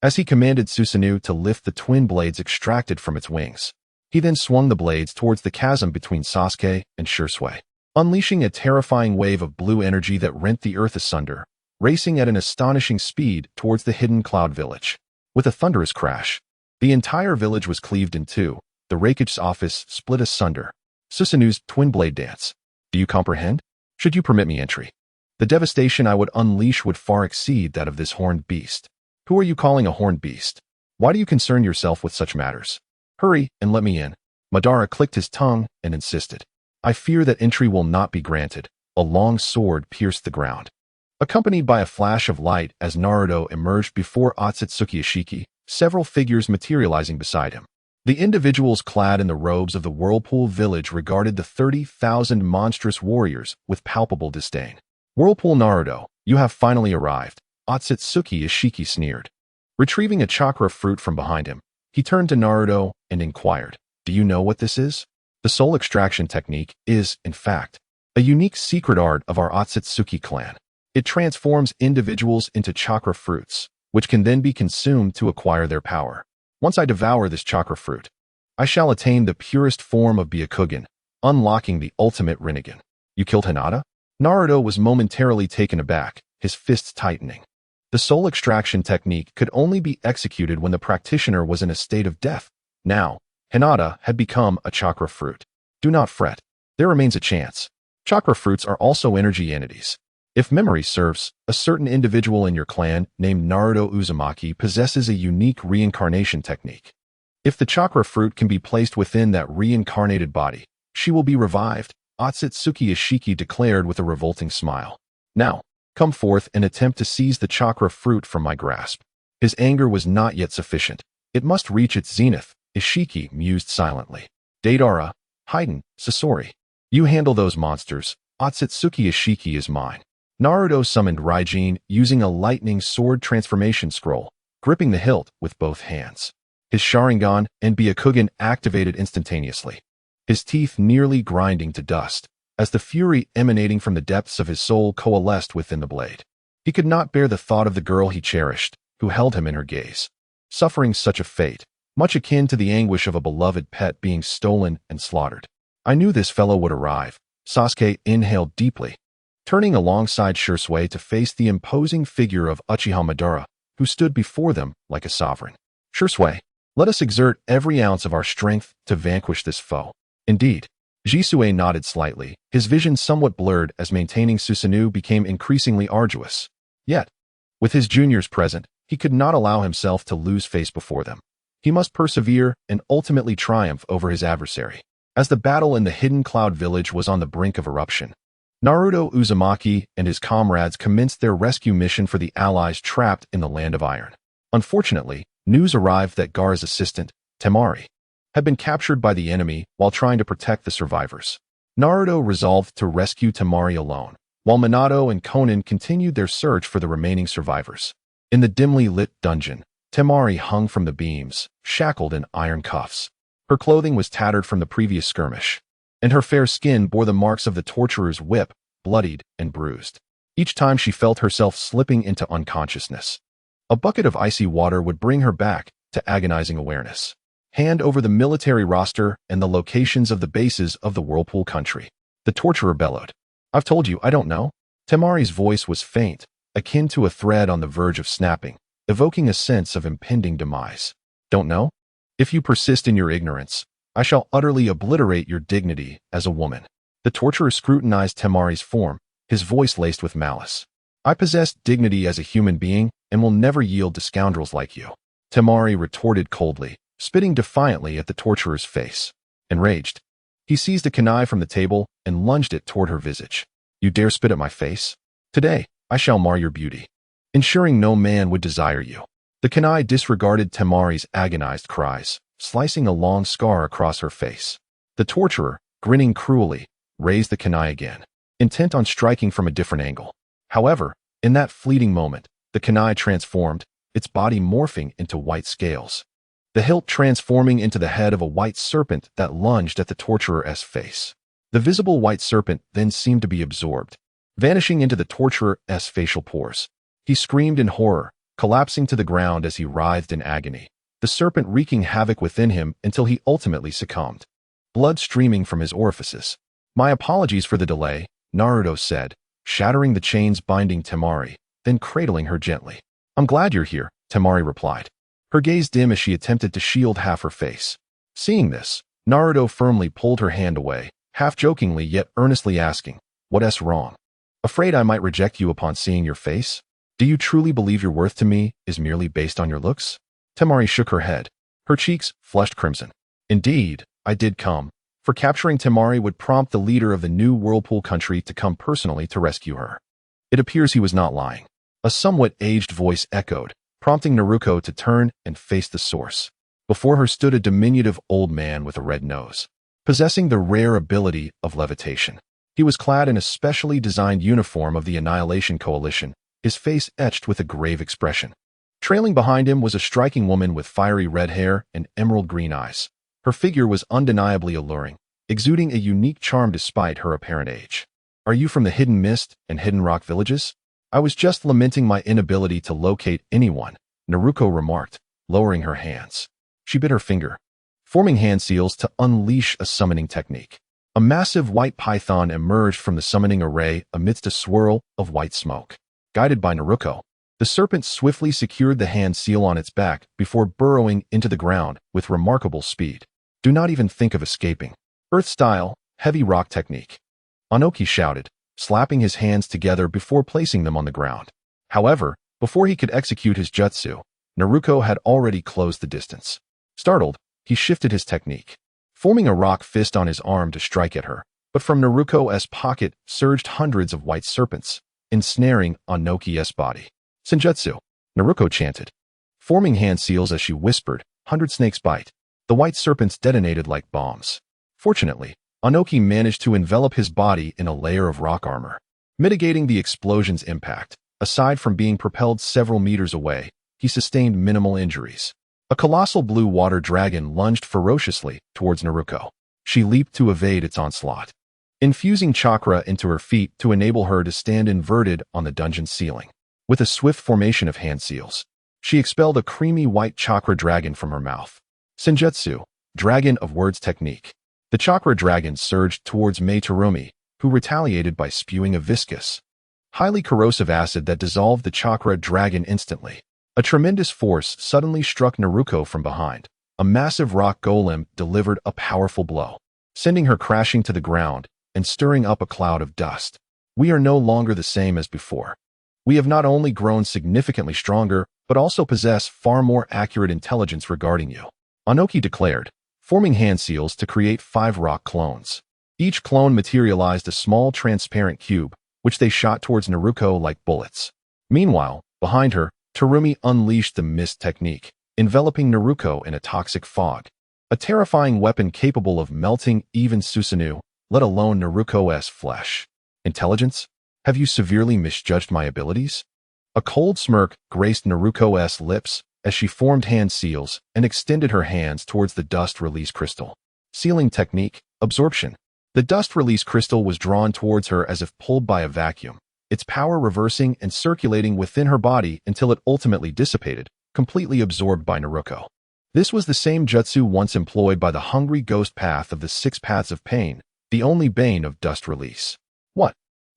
as he commanded Susanoo to lift the twin blades extracted from its wings. He then swung the blades towards the chasm between Sasuke and Shursui, unleashing a terrifying wave of blue energy that rent the earth asunder, racing at an astonishing speed towards the hidden cloud village. With a thunderous crash, the entire village was cleaved in two, the Raikage's office split asunder. Susanoo's twin blade dance. Do you comprehend? Should you permit me entry? The devastation I would unleash would far exceed that of this horned beast. Who are you calling a horned beast? Why do you concern yourself with such matters? Hurry and let me in. Madara clicked his tongue and insisted. I fear that entry will not be granted. A long sword pierced the ground, accompanied by a flash of light as Naruto emerged before Otsutsuki Ishiki, several figures materializing beside him. The individuals clad in the robes of the Whirlpool Village regarded the 30,000 monstrous warriors with palpable disdain. Whirlpool Naruto, you have finally arrived, Otsutsuki Ishiki sneered. Retrieving a chakra fruit from behind him, he turned to Naruto and inquired, do you know what this is? The soul extraction technique is, in fact, a unique secret art of our Otsutsuki clan. It transforms individuals into chakra fruits, which can then be consumed to acquire their power. Once I devour this chakra fruit, I shall attain the purest form of Byakugan, unlocking the ultimate Rinnegan. You killed Hinata? Naruto was momentarily taken aback, his fists tightening. The soul extraction technique could only be executed when the practitioner was in a state of death. Now, Hinata had become a chakra fruit. Do not fret. There remains a chance. Chakra fruits are also energy entities. If memory serves, a certain individual in your clan named Naruto Uzumaki possesses a unique reincarnation technique. If the chakra fruit can be placed within that reincarnated body, she will be revived, Otsutsuki Ishiki declared with a revolting smile. Now, come forth and attempt to seize the chakra fruit from my grasp. His anger was not yet sufficient. It must reach its zenith, Ishiki mused silently. Deidara, Haiden, Sasori. You handle those monsters. Otsutsuki Ishiki is mine. Naruto summoned Raijin using a lightning sword transformation scroll, gripping the hilt with both hands. His Sharingan and Byakugan activated instantaneously, his teeth nearly grinding to dust, as the fury emanating from the depths of his soul coalesced within the blade. He could not bear the thought of the girl he cherished, who held him in her gaze, suffering such a fate, much akin to the anguish of a beloved pet being stolen and slaughtered. I knew this fellow would arrive. Sasuke inhaled deeply, turning alongside Shursui to face the imposing figure of Uchiha Madara, who stood before them like a sovereign. Shursui, let us exert every ounce of our strength to vanquish this foe. Indeed. Jisue nodded slightly, his vision somewhat blurred as maintaining Susanoo became increasingly arduous. Yet, with his juniors present, He could not allow himself to lose face before them. He must persevere and ultimately triumph over his adversary. As the battle in the hidden cloud village was on the brink of eruption, Naruto Uzumaki and his comrades commenced their rescue mission for the allies trapped in the Land of Iron. Unfortunately, news arrived that Gaara's assistant, Temari, had been captured by the enemy while trying to protect the survivors. Naruto resolved to rescue Temari alone, while Minato and Konan continued their search for the remaining survivors. In the dimly lit dungeon, Temari hung from the beams, shackled in iron cuffs. Her clothing was tattered from the previous skirmish, and her fair skin bore the marks of the torturer's whip, bloodied and bruised. Each time she felt herself slipping into unconsciousness, a bucket of icy water would bring her back to agonizing awareness. Hand over the military roster and the locations of the bases of the Whirlpool country. The torturer bellowed. I've told you, I don't know. Temari's voice was faint, akin to a thread on the verge of snapping, evoking a sense of impending demise. Don't know? If you persist in your ignorance, I shall utterly obliterate your dignity as a woman. The torturer scrutinized Temari's form, his voice laced with malice. I possess dignity as a human being and will never yield to scoundrels like you. Temari retorted coldly, spitting defiantly at the torturer's face. Enraged, he seized a kunai from the table and lunged it toward her visage. You dare spit at my face? Today, I shall mar your beauty, ensuring no man would desire you. The kunai disregarded Temari's agonized cries, slicing a long scar across her face. The torturer, grinning cruelly, raised the kunai again, intent on striking from a different angle. However, in that fleeting moment, the kunai transformed, its body morphing into white scales, the hilt transforming into the head of a white serpent that lunged at the torturer's face. The visible white serpent then seemed to be absorbed, vanishing into the torturer's facial pores. He screamed in horror, collapsing to the ground as he writhed in agony, the serpent wreaking havoc within him until he ultimately succumbed, blood streaming from his orifices. My apologies for the delay, Naruto said, shattering the chains binding Temari, then cradling her gently. I'm glad you're here, Temari replied, her gaze dim as she attempted to shield half her face. Seeing this, Naruto firmly pulled her hand away, half jokingly yet earnestly asking, What's wrong? Afraid I might reject you upon seeing your face? Do you truly believe your worth to me is merely based on your looks? Temari shook her head, her cheeks flushed crimson. Indeed, I did come, for capturing Temari would prompt the leader of the new Whirlpool country to come personally to rescue her. It appears he was not lying. A somewhat aged voice echoed, prompting Naruto to turn and face the source. Before her stood a diminutive old man with a red nose, possessing the rare ability of levitation. He was clad in a specially designed uniform of the Annihilation Coalition, his face etched with a grave expression. Trailing behind him was a striking woman with fiery red hair and emerald green eyes. Her figure was undeniably alluring, exuding a unique charm despite her apparent age. Are you from the Hidden Mist and Hidden Rock villages? I was just lamenting my inability to locate anyone, Naruto remarked, lowering her hands. She bit her finger, forming hand seals to unleash a summoning technique. A massive white python emerged from the summoning array amidst a swirl of white smoke. Guided by Naruto, the serpent swiftly secured the hand seal on its back before burrowing into the ground with remarkable speed. Do not even think of escaping. Earth-style, heavy rock technique. Anoki shouted, slapping his hands together before placing them on the ground. However, before he could execute his jutsu, Naruto had already closed the distance. Startled, he shifted his technique, forming a rock fist on his arm to strike at her, but from Naruto's pocket surged hundreds of white serpents, ensnaring Anoki's body. Senjutsu, Naruto chanted, forming hand seals as she whispered, 100 snakes bite. The white serpents detonated like bombs. Fortunately, Anoki managed to envelop his body in a layer of rock armor, mitigating the explosion's impact. Aside from being propelled several meters away, he sustained minimal injuries. A colossal blue water dragon lunged ferociously towards Naruto. She leaped to evade its onslaught, infusing chakra into her feet to enable her to stand inverted on the dungeon ceiling. With a swift formation of hand seals, she expelled a creamy white chakra dragon from her mouth. Senjutsu, Dragon of Words technique. The chakra dragon surged towards Mei Terumi, who retaliated by spewing a viscous, highly corrosive acid that dissolved the chakra dragon instantly. A tremendous force suddenly struck Naruto from behind. A massive rock golem delivered a powerful blow, sending her crashing to the ground and stirring up a cloud of dust. We are no longer the same as before. We have not only grown significantly stronger, but also possess far more accurate intelligence regarding you. Anoki declared, forming hand seals to create 5 rock clones. Each clone materialized a small transparent cube, which they shot towards Naruto like bullets. Meanwhile, behind her, Terumi unleashed the mist technique, enveloping Naruto in a toxic fog. A terrifying weapon capable of melting even Susanoo, let alone Naruto's flesh. Intelligence? Have you severely misjudged my abilities? A cold smirk graced Naruto's lips as she formed hand seals and extended her hands towards the dust release crystal. Sealing technique, absorption. The dust release crystal was drawn towards her as if pulled by a vacuum, its power reversing and circulating within her body until it ultimately dissipated, completely absorbed by Naruto. This was the same jutsu once employed by the hungry ghost path of the 6 paths of pain, the only bane of dust release. What?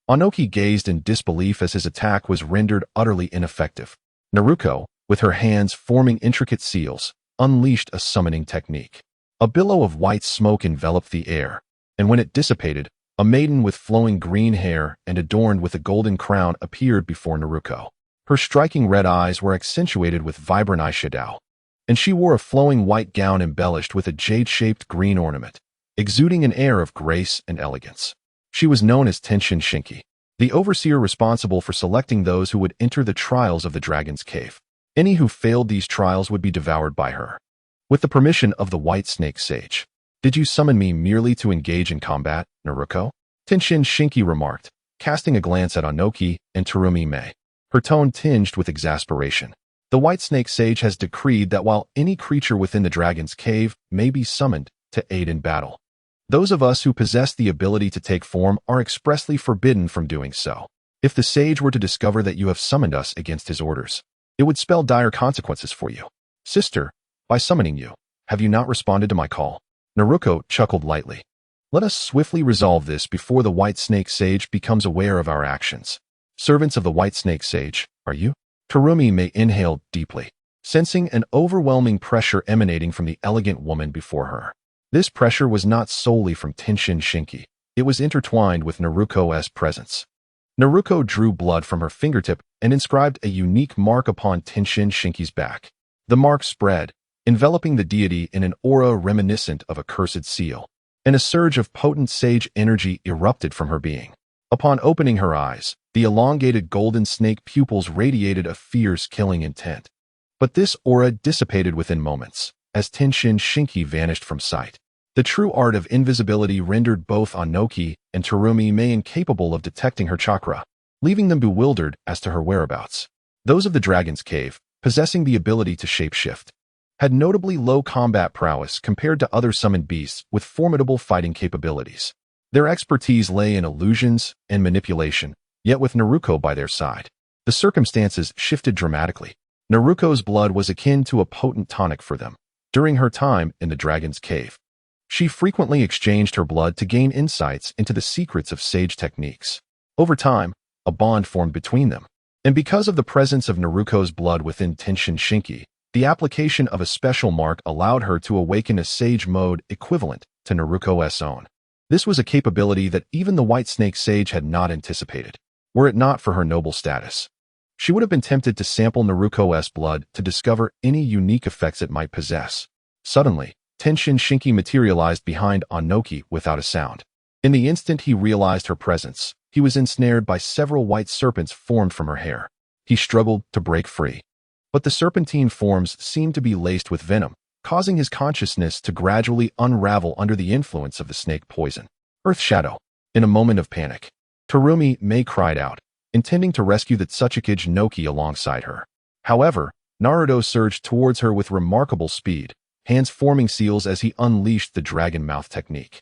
Anoki gazed in disbelief as his attack was rendered utterly ineffective. Naruto, with her hands forming intricate seals, unleashed a summoning technique. A billow of white smoke enveloped the air, and when it dissipated, a maiden with flowing green hair and adorned with a golden crown appeared before Naruto. Her striking red eyes were accentuated with vibrant eyeshadow, and she wore a flowing white gown embellished with a jade-shaped green ornament, exuding an air of grace and elegance. She was known as Tenshin Shinki, the overseer responsible for selecting those who would enter the trials of the Dragon's Cave. Any who failed these trials would be devoured by her. With the permission of the White Snake Sage. Did you summon me merely to engage in combat, Naruto? Tenshin Shinki remarked, casting a glance at Anoki and Terumi Mei, her tone tinged with exasperation. The White Snake Sage has decreed that while any creature within the Dragon's Cave may be summoned to aid in battle, those of us who possess the ability to take form are expressly forbidden from doing so. If the sage were to discover that you have summoned us against his orders, it would spell dire consequences for you. Sister, by summoning you, have you not responded to my call? Naruto chuckled lightly. Let us swiftly resolve this before the White Snake Sage becomes aware of our actions. Servants of the White Snake Sage, are you? Terumi Mei inhaled deeply, sensing an overwhelming pressure emanating from the elegant woman before her. This pressure was not solely from Tenshin Shinki. It was intertwined with Naruto's presence. Naruto drew blood from her fingertip and inscribed a unique mark upon Tenshin Shinki's back. The mark spread, enveloping the deity in an aura reminiscent of a cursed seal, and a surge of potent sage energy erupted from her being. Upon opening her eyes, the elongated golden snake pupils radiated a fierce killing intent. But this aura dissipated within moments, as Tenshin Shinki vanished from sight. The true art of invisibility rendered both Anoki and Terumi Mei incapable of detecting her chakra, leaving them bewildered as to her whereabouts. Those of the Dragon's Cave, possessing the ability to shapeshift, had notably low combat prowess compared to other summoned beasts with formidable fighting capabilities. Their expertise lay in illusions and manipulation, yet with Naruto by their side, the circumstances shifted dramatically. Naruto's blood was akin to a potent tonic for them. During her time in the Dragon's Cave, she frequently exchanged her blood to gain insights into the secrets of sage techniques. Over time, a bond formed between them. And because of the presence of Naruto's blood within Tenshin Shinki, the application of a special mark allowed her to awaken a sage mode equivalent to Naruto's own. This was a capability that even the White Snake Sage had not anticipated, were it not for her noble status. She would have been tempted to sample Naruto's blood to discover any unique effects it might possess. Suddenly, Tenshin Shinki materialized behind Anoki without a sound. In the instant he realized her presence, he was ensnared by several white serpents formed from her hair. He struggled to break free, but the serpentine forms seemed to be laced with venom, causing his consciousness to gradually unravel under the influence of the snake poison. Earth Shadow. In a moment of panic, Terumi Mei cried out, intending to rescue the Tsukage Noki alongside her. However, Naruto surged towards her with remarkable speed, hands forming seals as he unleashed the dragon mouth technique.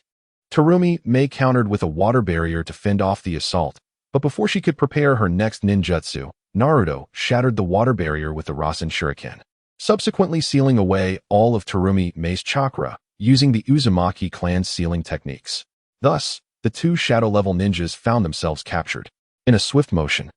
Terumi Mei countered with a water barrier to fend off the assault, but before she could prepare her next ninjutsu, Naruto shattered the water barrier with the Rasen Shuriken, subsequently sealing away all of Terumi Mei's chakra using the Uzumaki clan's sealing techniques. Thus, the two shadow-level ninjas found themselves captured. In a swift motion,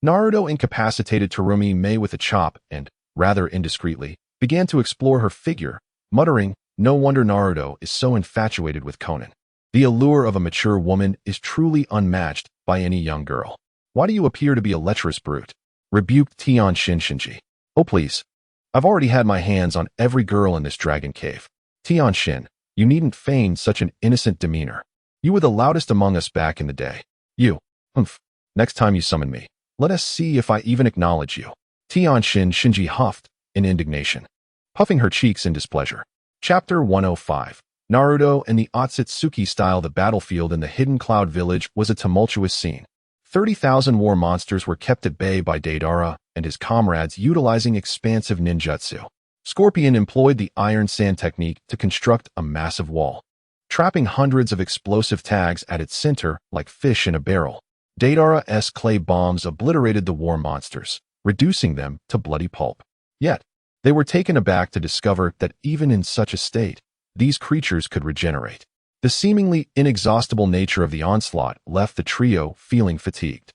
Naruto incapacitated Terumi Mei with a chop and, rather indiscreetly, began to explore her figure, muttering, "No wonder Naruto is so infatuated with Konan. The allure of a mature woman is truly unmatched by any young girl. Why do you appear to be a lecherous brute?" rebuked Tenshin Shinji. Oh please. I've already had my hands on every girl in this dragon cave. Tianshin, you needn't feign such an innocent demeanor. You were the loudest among us back in the day. You. Humph. Next time you summon me, let us see if I even acknowledge you. Tianshin Shinji huffed in indignation, puffing her cheeks in displeasure. Chapter 105. Naruto and the Otsutsuki style. The battlefield in the Hidden Cloud Village was a tumultuous scene. 30,000 war monsters were kept at bay by Deidara and his comrades utilizing expansive ninjutsu. Scorpion employed the iron sand technique to construct a massive wall, trapping hundreds of explosive tags at its center like fish in a barrel. Deidara's clay bombs obliterated the war monsters, reducing them to bloody pulp. Yet, they were taken aback to discover that even in such a state, these creatures could regenerate. The seemingly inexhaustible nature of the onslaught left the trio feeling fatigued.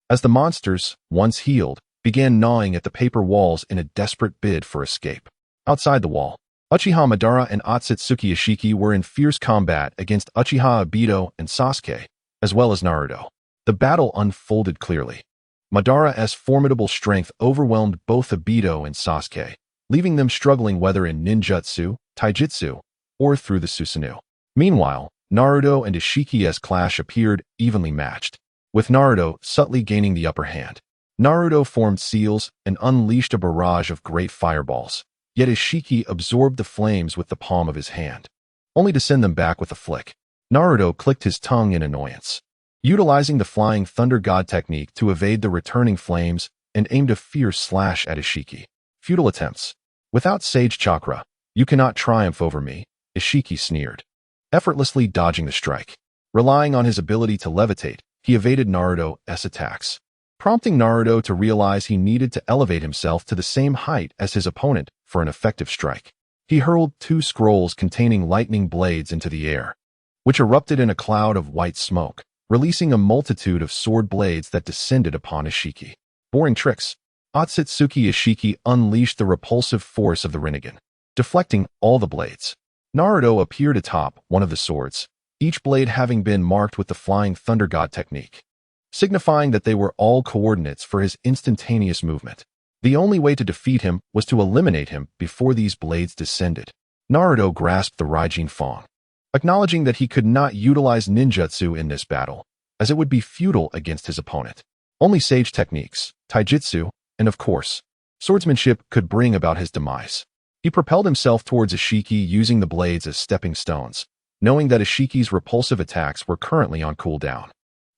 As the monsters, once healed, began gnawing at the paper walls in a desperate bid for escape. Outside the wall, Uchiha Madara and Otsutsuki Ishiki were in fierce combat against Uchiha Obito and Sasuke, as well as Naruto. The battle unfolded clearly. Madara's formidable strength overwhelmed both Obito and Sasuke, leaving them struggling whether in ninjutsu, taijutsu, or through the Susanoo. Meanwhile, Naruto and Ishiki's clash appeared evenly matched, with Naruto subtly gaining the upper hand. Naruto formed seals and unleashed a barrage of great fireballs, yet Ishiki absorbed the flames with the palm of his hand, only to send them back with a flick. Naruto clicked his tongue in annoyance, utilizing the Flying Thunder God technique to evade the returning flames and aimed a fierce slash at Ishiki. Futile attempts. Without Sage Chakra, you cannot triumph over me, Ishiki sneered, effortlessly dodging the strike. Relying on his ability to levitate, he evaded Naruto's attacks, prompting Naruto to realize he needed to elevate himself to the same height as his opponent for an effective strike. He hurled 2 scrolls containing lightning blades into the air, which erupted in a cloud of white smoke, releasing a multitude of sword blades that descended upon Ishiki. Boring tricks. Otsutsuki Ishiki unleashed the repulsive force of the Rinnegan, deflecting all the blades. Naruto appeared atop one of the swords, each blade having been marked with the Flying Thunder God technique, signifying that they were all coordinates for his instantaneous movement. The only way to defeat him was to eliminate him before these blades descended. Naruto grasped the Raijin Fang, acknowledging that he could not utilize ninjutsu in this battle, as it would be futile against his opponent. Only sage techniques, taijutsu, and of course, swordsmanship could bring about his demise. He propelled himself towards Ishiki using the blades as stepping stones, knowing that Ishiki's repulsive attacks were currently on cooldown,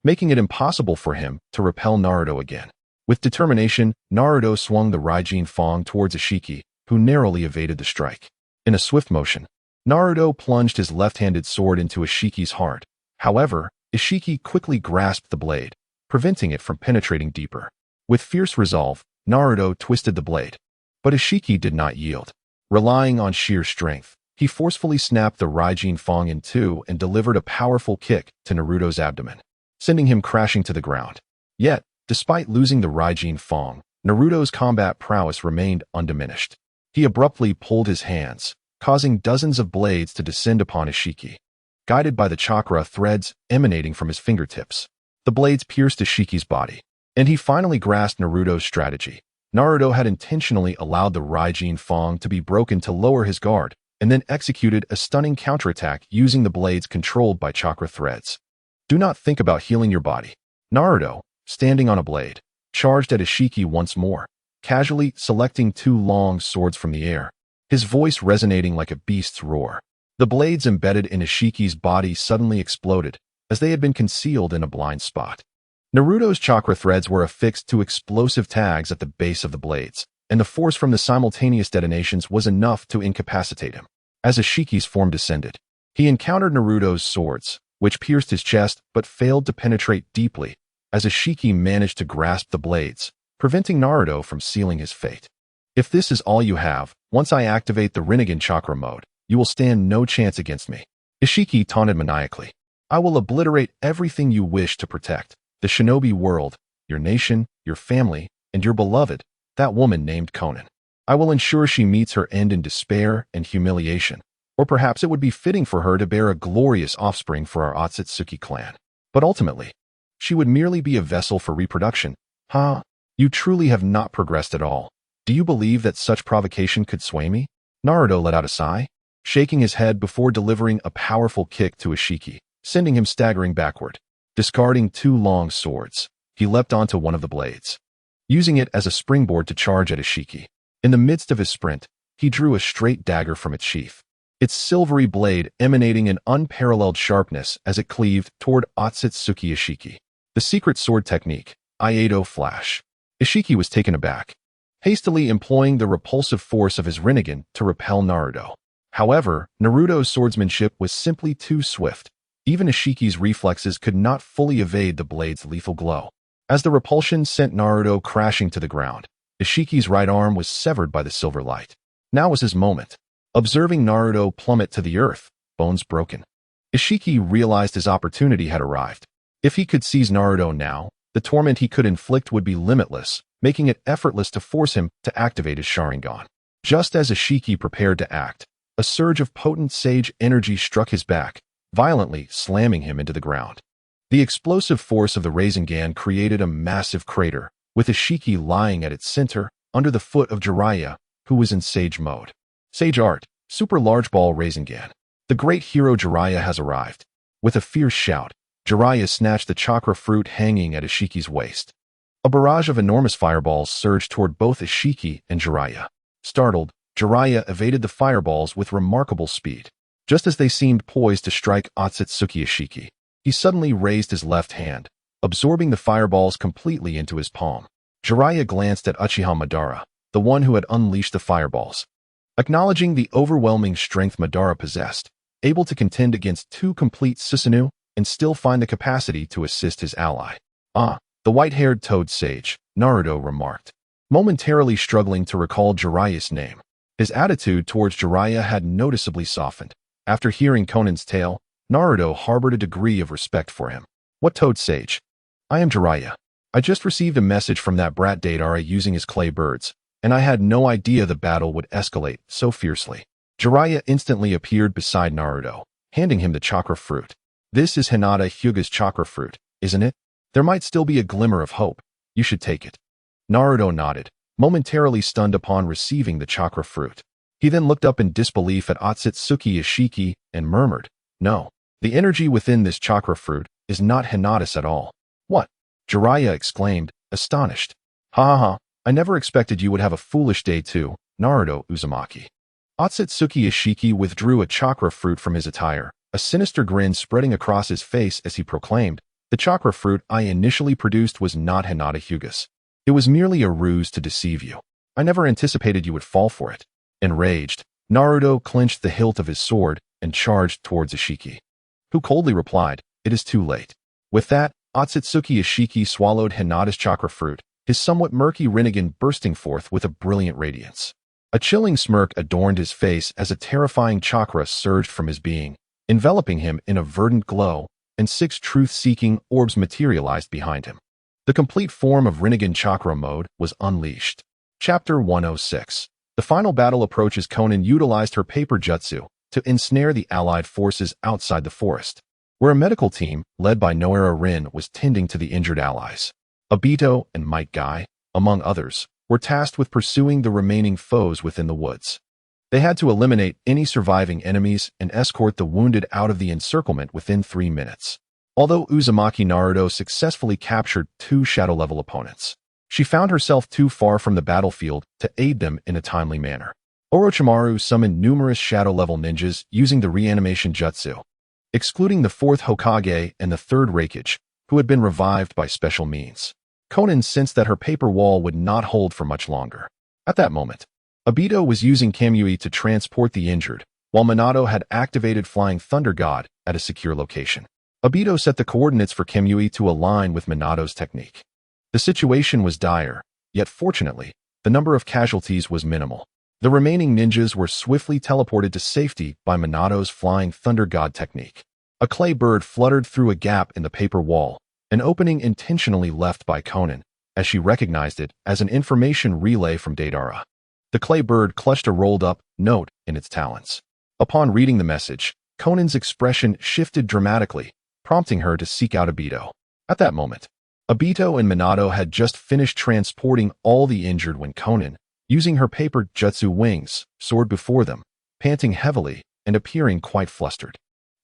making it impossible for him to repel Naruto again. With determination, Naruto swung the Raijin Fang towards Ishiki, who narrowly evaded the strike. In a swift motion, Naruto plunged his left-handed sword into Ishiki's heart. However, Ishiki quickly grasped the blade, preventing it from penetrating deeper. With fierce resolve, Naruto twisted the blade, but Ishiki did not yield. Relying on sheer strength, he forcefully snapped the Raijin Fang in two and delivered a powerful kick to Naruto's abdomen, sending him crashing to the ground. Yet, despite losing the Raijin Fang, Naruto's combat prowess remained undiminished. He abruptly pulled his hands, causing dozens of blades to descend upon Ishiki, guided by the chakra threads emanating from his fingertips. The blades pierced Ishiki's body, and he finally grasped Naruto's strategy. Naruto had intentionally allowed the Raijin Fang to be broken to lower his guard, and then executed a stunning counterattack using the blades controlled by chakra threads. Do not think about healing your body. Naruto, standing on a blade, charged at Ishiki once more, casually selecting 2 long swords from the air, his voice resonating like a beast's roar. The blades embedded in Ishiki's body suddenly exploded, as they had been concealed in a blind spot. Naruto's chakra threads were affixed to explosive tags at the base of the blades, and the force from the simultaneous detonations was enough to incapacitate him. As Ishiki's form descended, he encountered Naruto's swords, which pierced his chest but failed to penetrate deeply, as Ishiki managed to grasp the blades, preventing Naruto from sealing his fate. If this is all you have, once I activate the Rinnegan chakra mode, you will stand no chance against me. Ishiki taunted maniacally. I will obliterate everything you wish to protect. The shinobi world, your nation, your family, and your beloved, that woman named Konan. I will ensure she meets her end in despair and humiliation, or perhaps it would be fitting for her to bear a glorious offspring for our Otsutsuki clan. But ultimately, she would merely be a vessel for reproduction. You truly have not progressed at all. Do you believe that such provocation could sway me? Naruto let out a sigh, shaking his head before delivering a powerful kick to Ishiki, sending him staggering backward. Discarding 2 long swords, he leapt onto one of the blades, using it as a springboard to charge at Ishiki. In the midst of his sprint, he drew a straight dagger from its sheath, its silvery blade emanating an unparalleled sharpness as it cleaved toward Otsutsuki Ishiki. The secret sword technique, Iato Flash. Ishiki was taken aback, hastily employing the repulsive force of his Rinnegan to repel Naruto. However, Naruto's swordsmanship was simply too swift. Even Ishiki's reflexes could not fully evade the blade's lethal glow. As the repulsion sent Naruto crashing to the ground, Ishiki's right arm was severed by the silver light. Now was his moment. Observing Naruto plummet to the earth, bones broken, Ishiki realized his opportunity had arrived. If he could seize Naruto now, the torment he could inflict would be limitless, making it effortless to force him to activate his Sharingan. Just as Ishiki prepared to act, a surge of potent sage energy struck his back, violently slamming him into the ground. The explosive force of the Rasengan created a massive crater, with Ishiki lying at its center, under the foot of Jiraiya, who was in Sage mode. Sage Art, Super Large Ball Rasengan. The great hero Jiraiya has arrived. With a fierce shout, Jiraiya snatched the chakra fruit hanging at Ishiki's waist. A barrage of enormous fireballs surged toward both Ishiki and Jiraiya. Startled, Jiraiya evaded the fireballs with remarkable speed. Just as they seemed poised to strike Otsutsuki Ishiki, he suddenly raised his left hand, absorbing the fireballs completely into his palm. Jiraiya glanced at Uchiha Madara, the one who had unleashed the fireballs. Acknowledging the overwhelming strength Madara possessed, able to contend against 2 complete Susanoo and still find the capacity to assist his ally. "Ah, the white-haired toad sage," Naruto remarked, momentarily struggling to recall Jiraiya's name. His attitude towards Jiraiya had noticeably softened. After hearing Konin's tale, Naruto harbored a degree of respect for him. "What toad sage?" "I am Jiraiya. I just received a message from that brat Deidara using his clay birds, and I had no idea the battle would escalate so fiercely." Jiraiya instantly appeared beside Naruto, handing him the chakra fruit. "This is Hinata Hyuga's chakra fruit, isn't it? There might still be a glimmer of hope. You should take it." Naruto nodded, momentarily stunned upon receiving the chakra fruit. He then looked up in disbelief at Otsutsuki Ishiki and murmured, "No, the energy within this chakra fruit is not Hinata's at all." "What?" Jiraiya exclaimed, astonished. "Ha ha ha, I never expected you would have a foolish day too, Naruto Uzumaki." Otsutsuki Ishiki withdrew a chakra fruit from his attire, a sinister grin spreading across his face as he proclaimed, "The chakra fruit I initially produced was not Hinata Hyuga's. It was merely a ruse to deceive you. I never anticipated you would fall for it." Enraged, Naruto clenched the hilt of his sword and charged towards Ishiki, who coldly replied, "It is too late." With that, Otsutsuki Ishiki swallowed Hinata's chakra fruit, his somewhat murky Rinnegan bursting forth with a brilliant radiance. A chilling smirk adorned his face as a terrifying chakra surged from his being, enveloping him in a verdant glow, and 6 truth-seeking orbs materialized behind him. The complete form of Rinnegan chakra mode was unleashed. Chapter 106. The final battle approaches. Konin utilized her paper jutsu to ensnare the allied forces outside the forest, where a medical team, led by Noara Rin, was tending to the injured allies. Obito and Might Guy, among others, were tasked with pursuing the remaining foes within the woods. They had to eliminate any surviving enemies and escort the wounded out of the encirclement within 3 minutes. Although Uzumaki Naruto successfully captured 2 shadow-level opponents, she found herself too far from the battlefield to aid them in a timely manner. Orochimaru summoned numerous shadow-level ninjas using the reanimation jutsu, excluding the 4th Hokage and the 3rd Raikage, who had been revived by special means. Konin sensed that her paper wall would not hold for much longer. At that moment, Obito was using Kamui to transport the injured, while Minato had activated Flying Thunder God at a secure location. Obito set the coordinates for Kamui to align with Minato's technique. The situation was dire, yet fortunately, the number of casualties was minimal. The remaining ninjas were swiftly teleported to safety by Minato's Flying Thunder God technique. A clay bird fluttered through a gap in the paper wall, an opening intentionally left by Konin, as she recognized it as an information relay from Deidara. The clay bird clutched a rolled-up note in its talons. Upon reading the message, Konin's expression shifted dramatically, prompting her to seek out Obito. At that moment, Obito and Minato had just finished transporting all the injured when Konin, using her paper jutsu wings, soared before them, panting heavily and appearing quite flustered.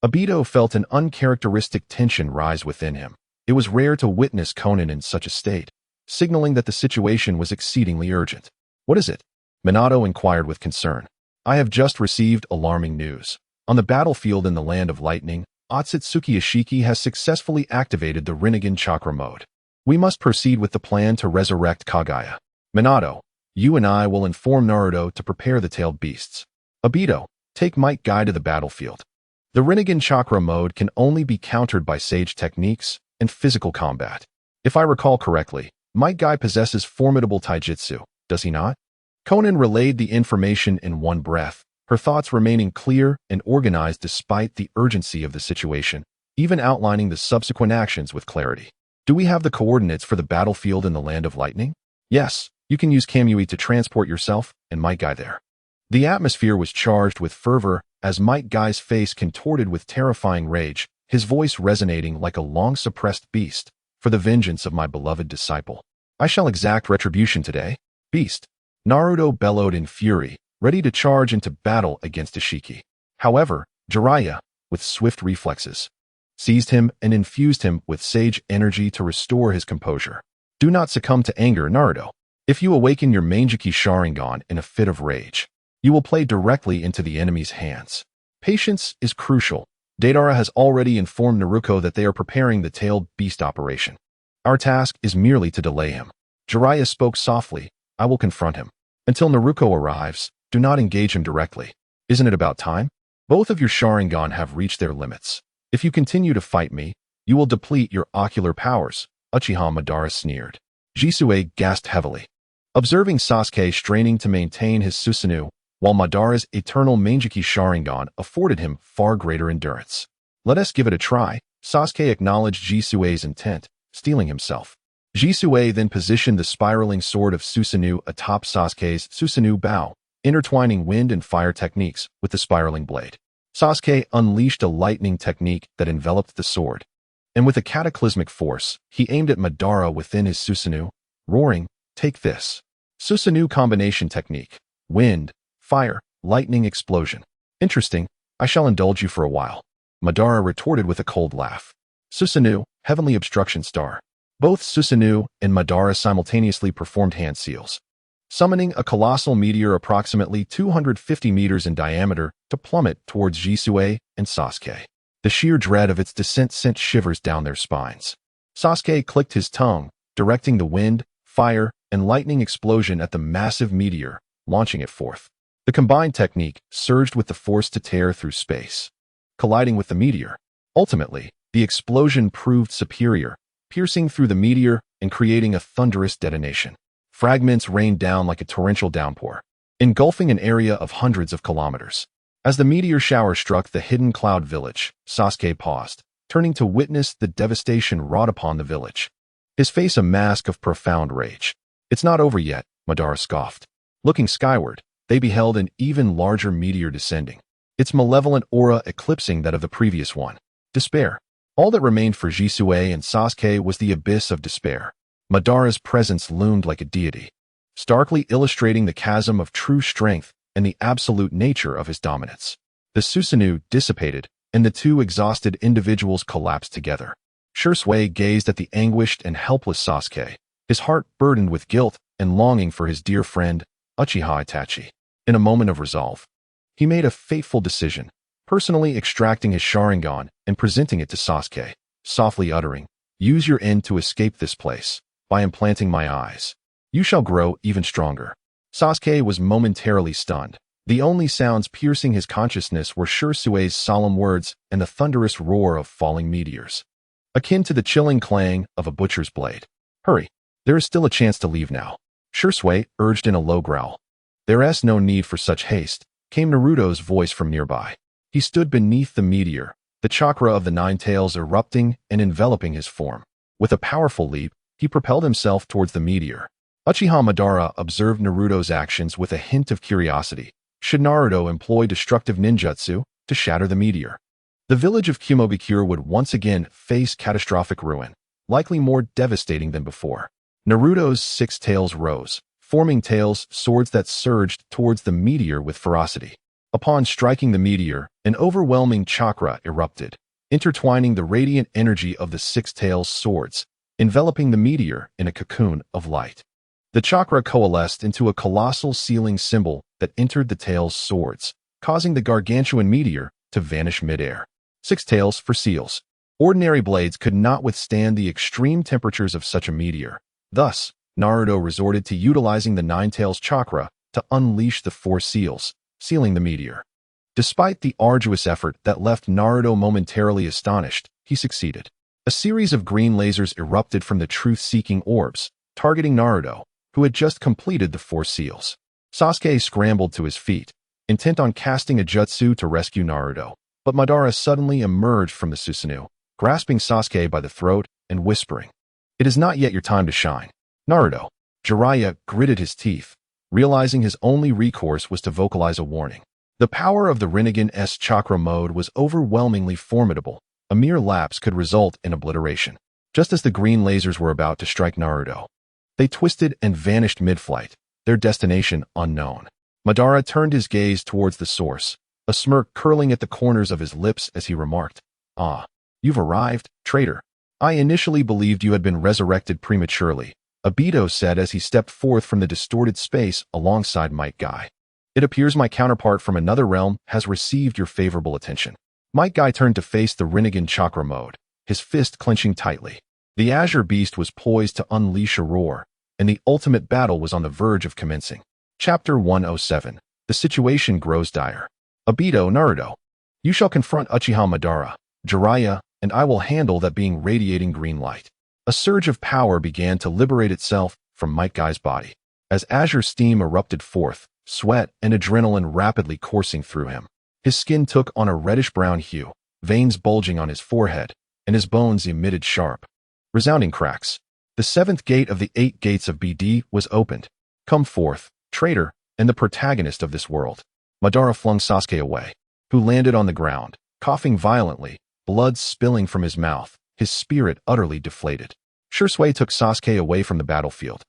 Obito felt an uncharacteristic tension rise within him. It was rare to witness Konan in such a state, signaling that the situation was exceedingly urgent. "What is it?" Minato inquired with concern. "I have just received alarming news. On the battlefield in the Land of Lightning, Otsutsuki Ishiki has successfully activated the Rinnegan Chakra mode. We must proceed with the plan to resurrect Kaguya. Minato, you and I will inform Naruto to prepare the tailed beasts. Obito, take Might Guy to the battlefield. The Rinnegan Chakra mode can only be countered by sage techniques and physical combat. If I recall correctly, Might Guy possesses formidable taijutsu, does he not?" Konan relayed the information in one breath, her thoughts remaining clear and organized despite the urgency of the situation, even outlining the subsequent actions with clarity. "Do we have the coordinates for the battlefield in the Land of Lightning?" "Yes, you can use Kamui to transport yourself and Might Guy there." The atmosphere was charged with fervor as Might Guy's face contorted with terrifying rage, his voice resonating like a long-suppressed beast. "For the vengeance of my beloved disciple, I shall exact retribution today." "Beast!" Naruto bellowed in fury, ready to charge into battle against Ishiki. However, Jiraiya, with swift reflexes, seized him and infused him with sage energy to restore his composure. "Do not succumb to anger, Naruto. If you awaken your Manjiki Sharingan in a fit of rage, you will play directly into the enemy's hands. Patience is crucial. Deidara has already informed Naruto that they are preparing the tailed beast operation. Our task is merely to delay him." Jiraiya spoke softly. "I will confront him. Until Naruto arrives, do not engage him directly. Isn't it about time? Both of your Sharingan have reached their limits. If you continue to fight me, you will deplete your ocular powers." Uchiha Madara sneered. Jisue gasped heavily, observing Sasuke straining to maintain his Susanoo, while Madara's eternal Manjiki Sharingan afforded him far greater endurance. "Let us give it a try." Sasuke acknowledged Jisue's intent, steeling himself. Jisue then positioned the spiraling sword of Susanoo atop Sasuke's Susanoo bow, intertwining wind and fire techniques with the spiraling blade. Sasuke unleashed a lightning technique that enveloped the sword, and with a cataclysmic force, he aimed at Madara within his Susanoo, roaring, "Take this." Susanoo combination technique. Wind, fire, lightning explosion. "Interesting. I shall indulge you for a while." Madara retorted with a cold laugh. Susanoo, heavenly obstruction star. Both Susanoo and Madara simultaneously performed hand seals, summoning a colossal meteor approximately 250 meters in diameter to plummet towards Jisue and Sasuke. The sheer dread of its descent sent shivers down their spines. Sasuke clicked his tongue, directing the wind, fire, and lightning explosion at the massive meteor, launching it forth. The combined technique surged with the force to tear through space, colliding with the meteor. Ultimately, the explosion proved superior, piercing through the meteor and creating a thunderous detonation. Fragments rained down like a torrential downpour, engulfing an area of hundreds of kilometers. As the meteor shower struck the hidden cloud village, Sasuke paused, turning to witness the devastation wrought upon the village, his face a mask of profound rage. "It's not over yet," Madara scoffed. Looking skyward, they beheld an even larger meteor descending, its malevolent aura eclipsing that of the previous one. Despair. All that remained for Jisue and Sasuke was the abyss of despair. Madara's presence loomed like a deity, starkly illustrating the chasm of true strength and the absolute nature of his dominance. The Susanoo dissipated, and the two exhausted individuals collapsed together. Shursui gazed at the anguished and helpless Sasuke, his heart burdened with guilt and longing for his dear friend, Uchiha Itachi. In a moment of resolve, he made a fateful decision, personally extracting his Sharingan and presenting it to Sasuke, softly uttering, "Use your end to escape this place. By implanting my eyes, you shall grow even stronger." Sasuke was momentarily stunned. The only sounds piercing his consciousness were Shursui's solemn words and the thunderous roar of falling meteors, akin to the chilling clang of a butcher's blade. "Hurry, there is still a chance to leave now," Shursui urged in a low growl. "There's no need for such haste," came Naruto's voice from nearby. He stood beneath the meteor, the chakra of the nine tails erupting and enveloping his form. With a powerful leap, he propelled himself towards the meteor. Uchiha Madara observed Naruto's actions with a hint of curiosity. Should Naruto employ destructive ninjutsu to shatter the meteor, the village of Kumogakure would once again face catastrophic ruin, likely more devastating than before. Naruto's six tails rose, forming tails, swords that surged towards the meteor with ferocity. Upon striking the meteor, an overwhelming chakra erupted, intertwining the radiant energy of the six-tailed swords, enveloping the meteor in a cocoon of light. The chakra coalesced into a colossal sealing symbol that entered the tail's swords, causing the gargantuan meteor to vanish midair. 6 tails for seals. Ordinary blades could not withstand the extreme temperatures of such a meteor. Thus, Naruto resorted to utilizing the 9 tails chakra to unleash the 4 seals, sealing the meteor. Despite the arduous effort that left Naruto momentarily astonished, he succeeded. A series of green lasers erupted from the truth-seeking orbs, targeting Naruto, who had just completed the 4 seals. Sasuke scrambled to his feet, intent on casting a jutsu to rescue Naruto, but Madara suddenly emerged from the Susanoo, grasping Sasuke by the throat and whispering, "It is not yet your time to shine." Naruto. Jiraiya gritted his teeth, realizing his only recourse was to vocalize a warning. The power of the Rinnegan's chakra mode was overwhelmingly formidable. A mere lapse could result in obliteration. Just as the green lasers were about to strike Naruto, they twisted and vanished mid-flight, their destination unknown. Madara turned his gaze towards the source, a smirk curling at the corners of his lips as he remarked, "Ah, you've arrived, traitor. I initially believed you had been resurrected prematurely," Obito said as he stepped forth from the distorted space alongside Might Guy. "It appears my counterpart from another realm has received your favorable attention." Might Guy turned to face the Rinnegan chakra mode, his fist clenching tightly. The Azure Beast was poised to unleash a roar, and the ultimate battle was on the verge of commencing. Chapter 107. The situation grows dire. Obito, Naruto. You shall confront Uchiha Madara, Jiraiya, and I will handle that being radiating green light. A surge of power began to liberate itself from Might Guy's body. As azure steam erupted forth, sweat and adrenaline rapidly coursing through him. His skin took on a reddish-brown hue, veins bulging on his forehead, and his bones emitted sharp, resounding cracks. The 7th gate of the 8 gates of BD was opened. "Come forth, traitor, and the protagonist of this world." Madara flung Sasuke away, who landed on the ground, coughing violently, blood spilling from his mouth, his spirit utterly deflated. Shursui took Sasuke away from the battlefield,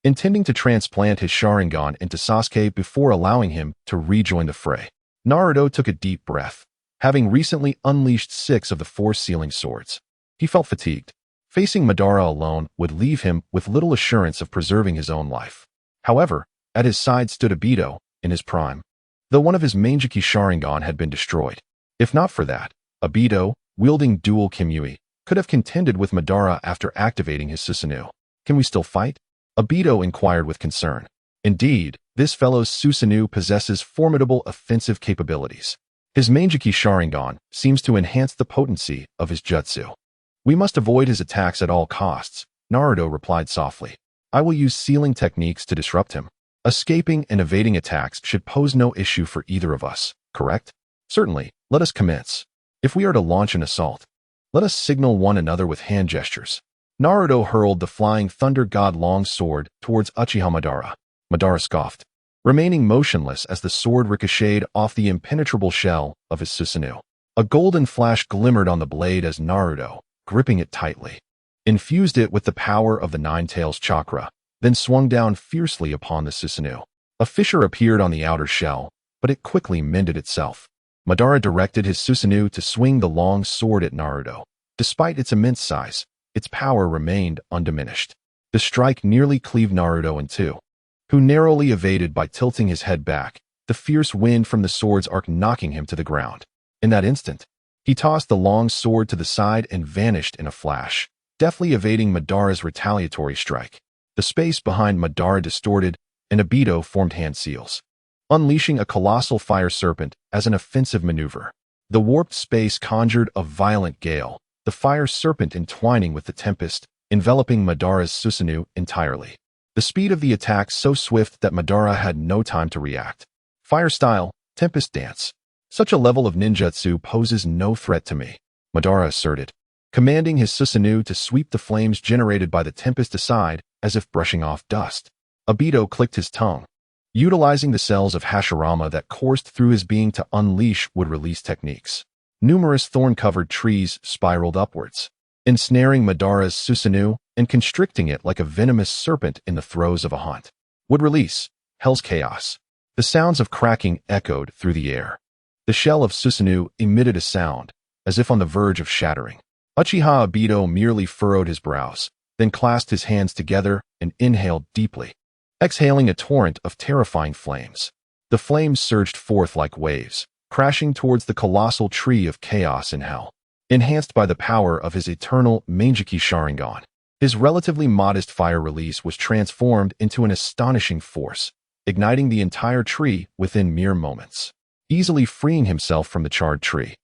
intending to transplant his Sharingan into Sasuke before allowing him to rejoin the fray. Naruto took a deep breath, having recently unleashed 6 of the 4 sealing swords. He felt fatigued. Facing Madara alone would leave him with little assurance of preserving his own life. However, at his side stood Obito, in his prime, though one of his Mizuki Sharingan had been destroyed. If not for that, Obito, wielding dual Kimui, could have contended with Madara after activating his Susanoo. "Can we still fight?" Obito inquired with concern. Indeed, this fellow's Susanoo possesses formidable offensive capabilities. His Mizuki Sharingan seems to enhance the potency of his jutsu. "We must avoid his attacks at all costs," Naruto replied softly. "I will use sealing techniques to disrupt him. Escaping and evading attacks should pose no issue for either of us, correct?" "Certainly, let us commence. If we are to launch an assault, let us signal one another with hand gestures." Naruto hurled the flying Thunder God long sword towards Uchiha Madara. Madara scoffed, remaining motionless as the sword ricocheted off the impenetrable shell of his Susanoo. A golden flash glimmered on the blade as Naruto, gripping it tightly, infused it with the power of the 9 tails chakra, then swung down fiercely upon the Susanoo. A fissure appeared on the outer shell, but it quickly mended itself. Madara directed his Susanoo to swing the long sword at Naruto. Despite its immense size, its power remained undiminished. The strike nearly cleaved Naruto in two, who narrowly evaded by tilting his head back, the fierce wind from the sword's arc knocking him to the ground. In that instant, he tossed the long sword to the side and vanished in a flash, deftly evading Madara's retaliatory strike. The space behind Madara distorted, and Obito formed hand seals, unleashing a colossal fire serpent as an offensive maneuver. The warped space conjured a violent gale, the fire serpent entwining with the tempest, enveloping Madara's Susanoo entirely. The speed of the attack so swift that Madara had no time to react. "Fire style, Tempest Dance. Such a level of ninjutsu poses no threat to me," Madara asserted, commanding his Susanoo to sweep the flames generated by the tempest aside as if brushing off dust. Obito clicked his tongue, utilizing the cells of Hashirama that coursed through his being to unleash would-release techniques. Numerous thorn-covered trees spiraled upwards, ensnaring Madara's Susanoo and constricting it like a venomous serpent in the throes of a hunt. would release Hell's Chaos. The sounds of cracking echoed through the air. The shell of Susanoo emitted a sound, as if on the verge of shattering. Uchiha Obito merely furrowed his brows, then clasped his hands together and inhaled deeply, exhaling a torrent of terrifying flames. The flames surged forth like waves, crashing towards the colossal tree of chaos in hell. Enhanced by the power of his eternal Mizuki Sharingan, his relatively modest fire release was transformed into an astonishing force, igniting the entire tree within mere moments, easily freeing himself from the charred tree.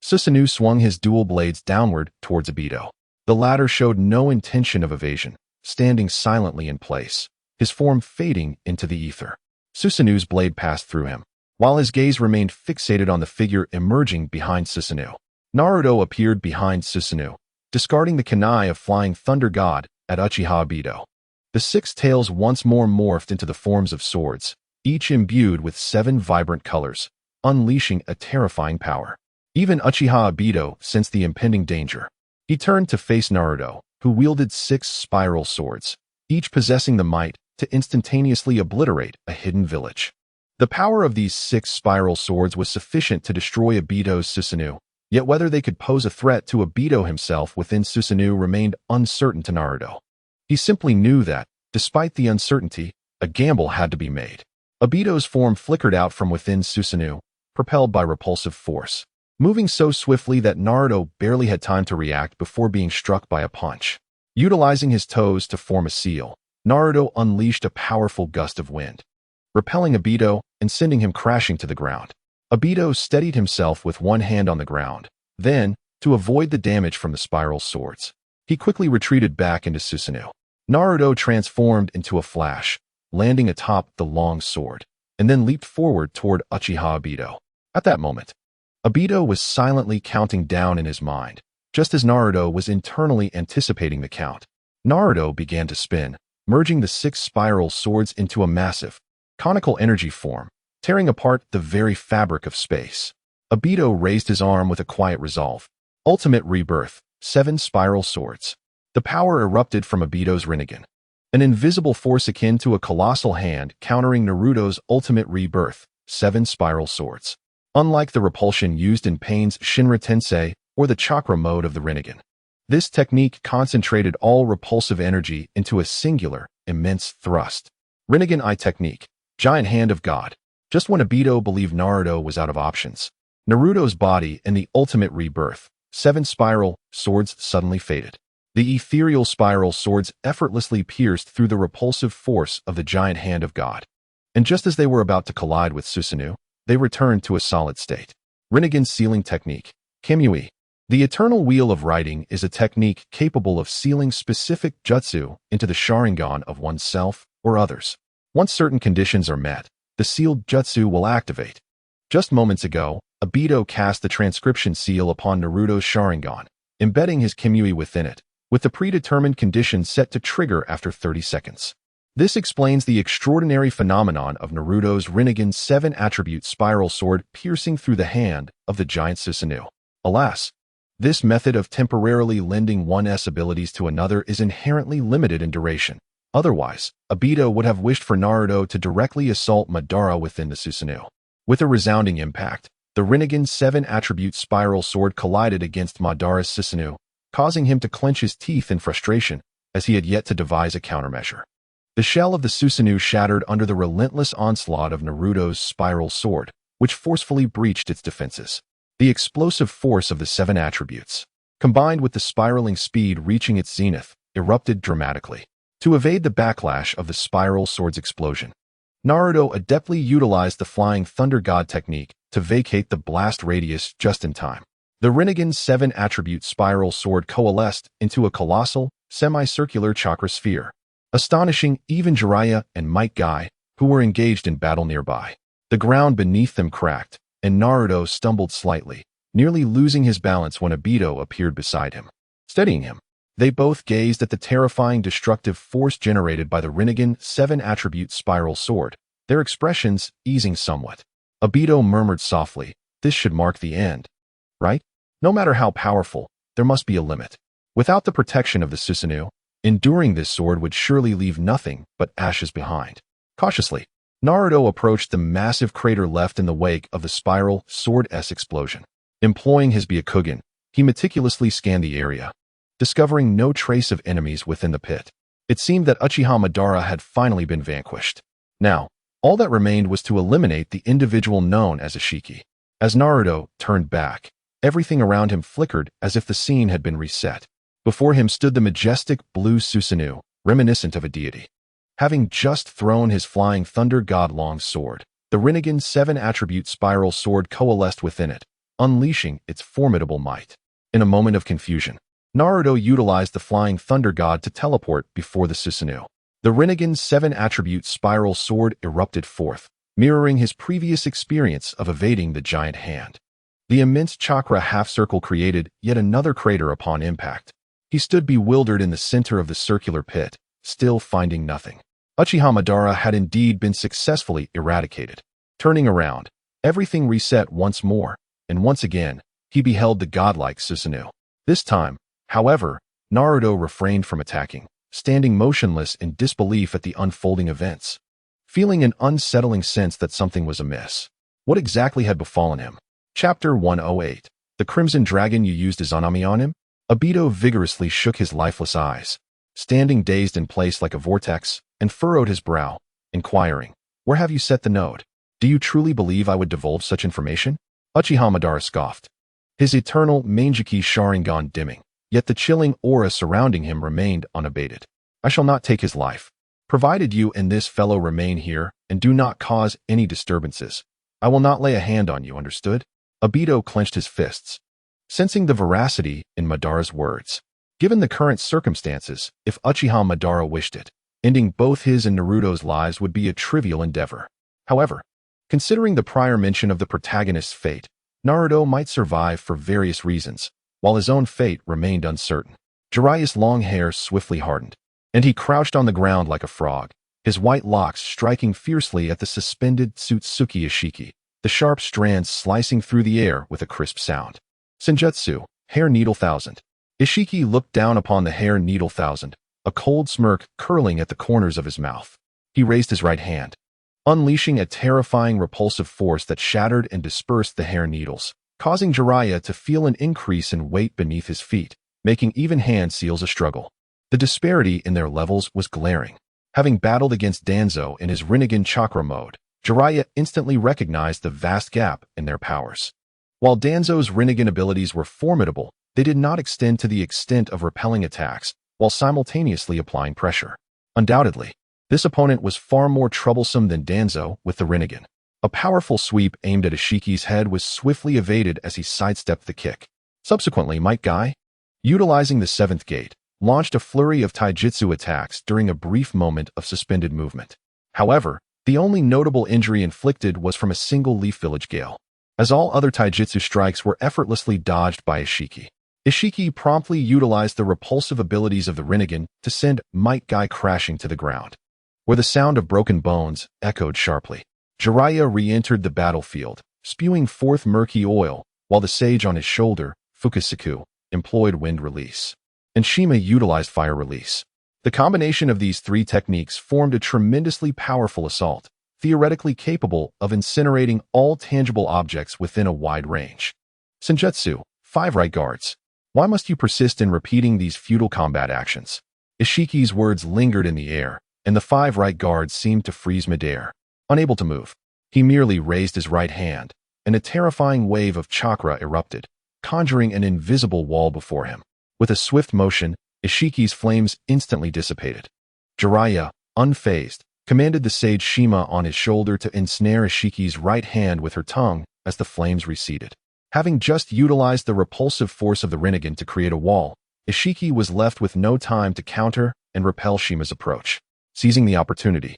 Susanoo swung his dual blades downward towards Obito. The latter showed no intention of evasion, standing silently in place, his form fading into the ether. Susanoo's blade passed through him, while his gaze remained fixated on the figure emerging behind Susanoo. Naruto appeared behind Susanoo, discarding the kunai of Flying Thunder God at Uchiha Obito. The six tails once more morphed into the forms of swords, each imbued with 7 vibrant colors, unleashing a terrifying power. Even Uchiha Obito sensed the impending danger. He turned to face Naruto, who wielded 6 spiral swords, each possessing the might to instantaneously obliterate a hidden village. The power of these 6 spiral swords was sufficient to destroy Obito's Susanoo, yet whether they could pose a threat to Obito himself within Susanoo remained uncertain to Naruto. He simply knew that, despite the uncertainty, a gamble had to be made. Obito's form flickered out from within Susanoo, propelled by repulsive force, moving so swiftly that Naruto barely had time to react before being struck by a punch. Utilizing his toes to form a seal, Naruto unleashed a powerful gust of wind, repelling Obito and sending him crashing to the ground. Obito steadied himself with one hand on the ground. Then, to avoid the damage from the spiral swords, he quickly retreated back into Susanoo. Naruto transformed into a flash, landing atop the long sword, and then leaped forward toward Uchiha Obito. At that moment, Obito was silently counting down in his mind, just as Naruto was internally anticipating the count. Naruto began to spin, merging the 6 spiral swords into a massive, conical energy form, tearing apart the very fabric of space. Obito raised his arm with a quiet resolve. Ultimate rebirth, 7 spiral swords. The power erupted from Obito's Rinnegan, an invisible force akin to a colossal hand countering Naruto's ultimate rebirth, 7 spiral swords. Unlike the repulsion used in Pain's Shinra Tensei or the chakra mode of the Rinnegan, this technique concentrated all repulsive energy into a singular, immense thrust. Rinnegan Eye Technique, Giant Hand of God. Just when Obito believed Naruto was out of options, Naruto's body and the ultimate rebirth, 7 spiral swords suddenly faded. The ethereal spiral swords effortlessly pierced through the repulsive force of the Giant Hand of God. And just as they were about to collide with Susanoo, they returned to a solid state. Rinnegan Sealing Technique, Kimui. The Eternal Wheel of Writing is a technique capable of sealing specific jutsu into the Sharingan of oneself or others. Once certain conditions are met, the sealed jutsu will activate. Just moments ago, Obito cast the transcription seal upon Naruto's Sharingan, embedding his Kimui within it, with the predetermined condition set to trigger after 30 seconds. This explains the extraordinary phenomenon of Naruto's Rinnegan 7-attribute spiral sword piercing through the hand of the giant Susanoo. Alas, this method of temporarily lending one's abilities to another is inherently limited in duration. Otherwise, Obito would have wished for Naruto to directly assault Madara within the Susanoo. With a resounding impact, the Rinnegan 7-attribute spiral sword collided against Madara's Susanoo, causing him to clench his teeth in frustration as he had yet to devise a countermeasure. The shell of the Susanoo shattered under the relentless onslaught of Naruto's spiral sword, which forcefully breached its defenses. The explosive force of the 7 attributes, combined with the spiraling speed reaching its zenith, erupted dramatically. To evade the backlash of the spiral sword's explosion, Naruto adeptly utilized the Flying Thunder God technique to vacate the blast radius just in time. The Rinnegan 7-attribute spiral sword coalesced into a colossal, semicircular chakra sphere, astonishing even Jiraiya and Might Guy, who were engaged in battle nearby. The ground beneath them cracked, and Naruto stumbled slightly, nearly losing his balance when Obito appeared beside him. Steadying him, they both gazed at the terrifying destructive force generated by the Rinnegan 7-attribute spiral sword, their expressions easing somewhat. Obito murmured softly, "This should mark the end, right? No matter how powerful, there must be a limit. Without the protection of the Susanoo, enduring this sword would surely leave nothing but ashes behind." Cautiously, Naruto approached the massive crater left in the wake of the spiral sword-S explosion. Employing his Byakugan, he meticulously scanned the area, discovering no trace of enemies within the pit. It seemed that Uchiha Madara had finally been vanquished. Now, all that remained was to eliminate the individual known as Ishiki. As Naruto turned back, everything around him flickered as if the scene had been reset. Before him stood the majestic blue Susanoo, reminiscent of a deity. Having just thrown his flying thunder god-long sword, the Rinnegan 7-attribute spiral sword coalesced within it, unleashing its formidable might. In a moment of confusion, Naruto utilized the flying thunder god to teleport before the Susanoo. The Rinnegan 7-attribute spiral sword erupted forth, mirroring his previous experience of evading the giant hand. The immense chakra half-circle created yet another crater upon impact. He stood bewildered in the center of the circular pit, still finding nothing. Uchiha Madara had indeed been successfully eradicated. Turning around, everything reset once more, and once again, he beheld the godlike Susanoo. This time, however, Naruto refrained from attacking, standing motionless in disbelief at the unfolding events, feeling an unsettling sense that something was amiss. What exactly had befallen him? Chapter 108. The Crimson Dragon you used Izanami on him? Obito vigorously shook his lifeless eyes, standing dazed in place like a vortex, and furrowed his brow, inquiring, "Where have you set the node? Do you truly believe I would divulge such information?" Uchiha Madara scoffed, his eternal Mangekyou Sharingan dimming, yet the chilling aura surrounding him remained unabated. "I shall not take his life, provided you and this fellow remain here and do not cause any disturbances. I will not lay a hand on you, understood?" Obito clenched his fists, sensing the veracity in Madara's words. Given the current circumstances, if Uchiha Madara wished it, ending both his and Naruto's lives would be a trivial endeavor. However, considering the prior mention of the protagonist's fate, Naruto might survive for various reasons, while his own fate remained uncertain. Jiraiya's long hair swiftly hardened, and he crouched on the ground like a frog, his white locks striking fiercely at the suspended Tsutsuki Ishiki, the sharp strands slicing through the air with a crisp sound. Senjutsu, Hair Needle Thousand. Ishiki looked down upon the Hair Needle Thousand, a cold smirk curling at the corners of his mouth. He raised his right hand, unleashing a terrifying repulsive force that shattered and dispersed the hair needles, causing Jiraiya to feel an increase in weight beneath his feet, making even hand seals a struggle. The disparity in their levels was glaring. Having battled against Danzo in his Rinnegan chakra mode, Jiraiya instantly recognized the vast gap in their powers. While Danzo's Rinnegan abilities were formidable, they did not extend to the extent of repelling attacks while simultaneously applying pressure. Undoubtedly, this opponent was far more troublesome than Danzo with the Rinnegan. A powerful sweep aimed at Ishiki's head was swiftly evaded as he sidestepped the kick. Subsequently, Might Guy, utilizing the seventh gate, launched a flurry of taijutsu attacks during a brief moment of suspended movement. However, the only notable injury inflicted was from a single Leaf Village Gale, as all other taijutsu strikes were effortlessly dodged by Ishiki. Ishiki promptly utilized the repulsive abilities of the Rinnegan to send Might Guy crashing to the ground, where the sound of broken bones echoed sharply. Jiraiya re-entered the battlefield, spewing forth murky oil, while the sage on his shoulder, Fukusaku, employed wind release, and Shima utilized fire release. The combination of these three techniques formed a tremendously powerful assault, theoretically capable of incinerating all tangible objects within a wide range. Senjutsu, 5 right guards. Why must you persist in repeating these futile combat actions? Ishiki's words lingered in the air, and the 5 right guards seemed to freeze midair. Unable to move, he merely raised his right hand, and a terrifying wave of chakra erupted, conjuring an invisible wall before him. With a swift motion, Ishiki's flames instantly dissipated. Jiraiya, unfazed, commanded the sage Shima on his shoulder to ensnare Ishiki's right hand with her tongue as the flames receded. Having just utilized the repulsive force of the Rinnegan to create a wall, Ishiki was left with no time to counter and repel Shima's approach. Seizing the opportunity,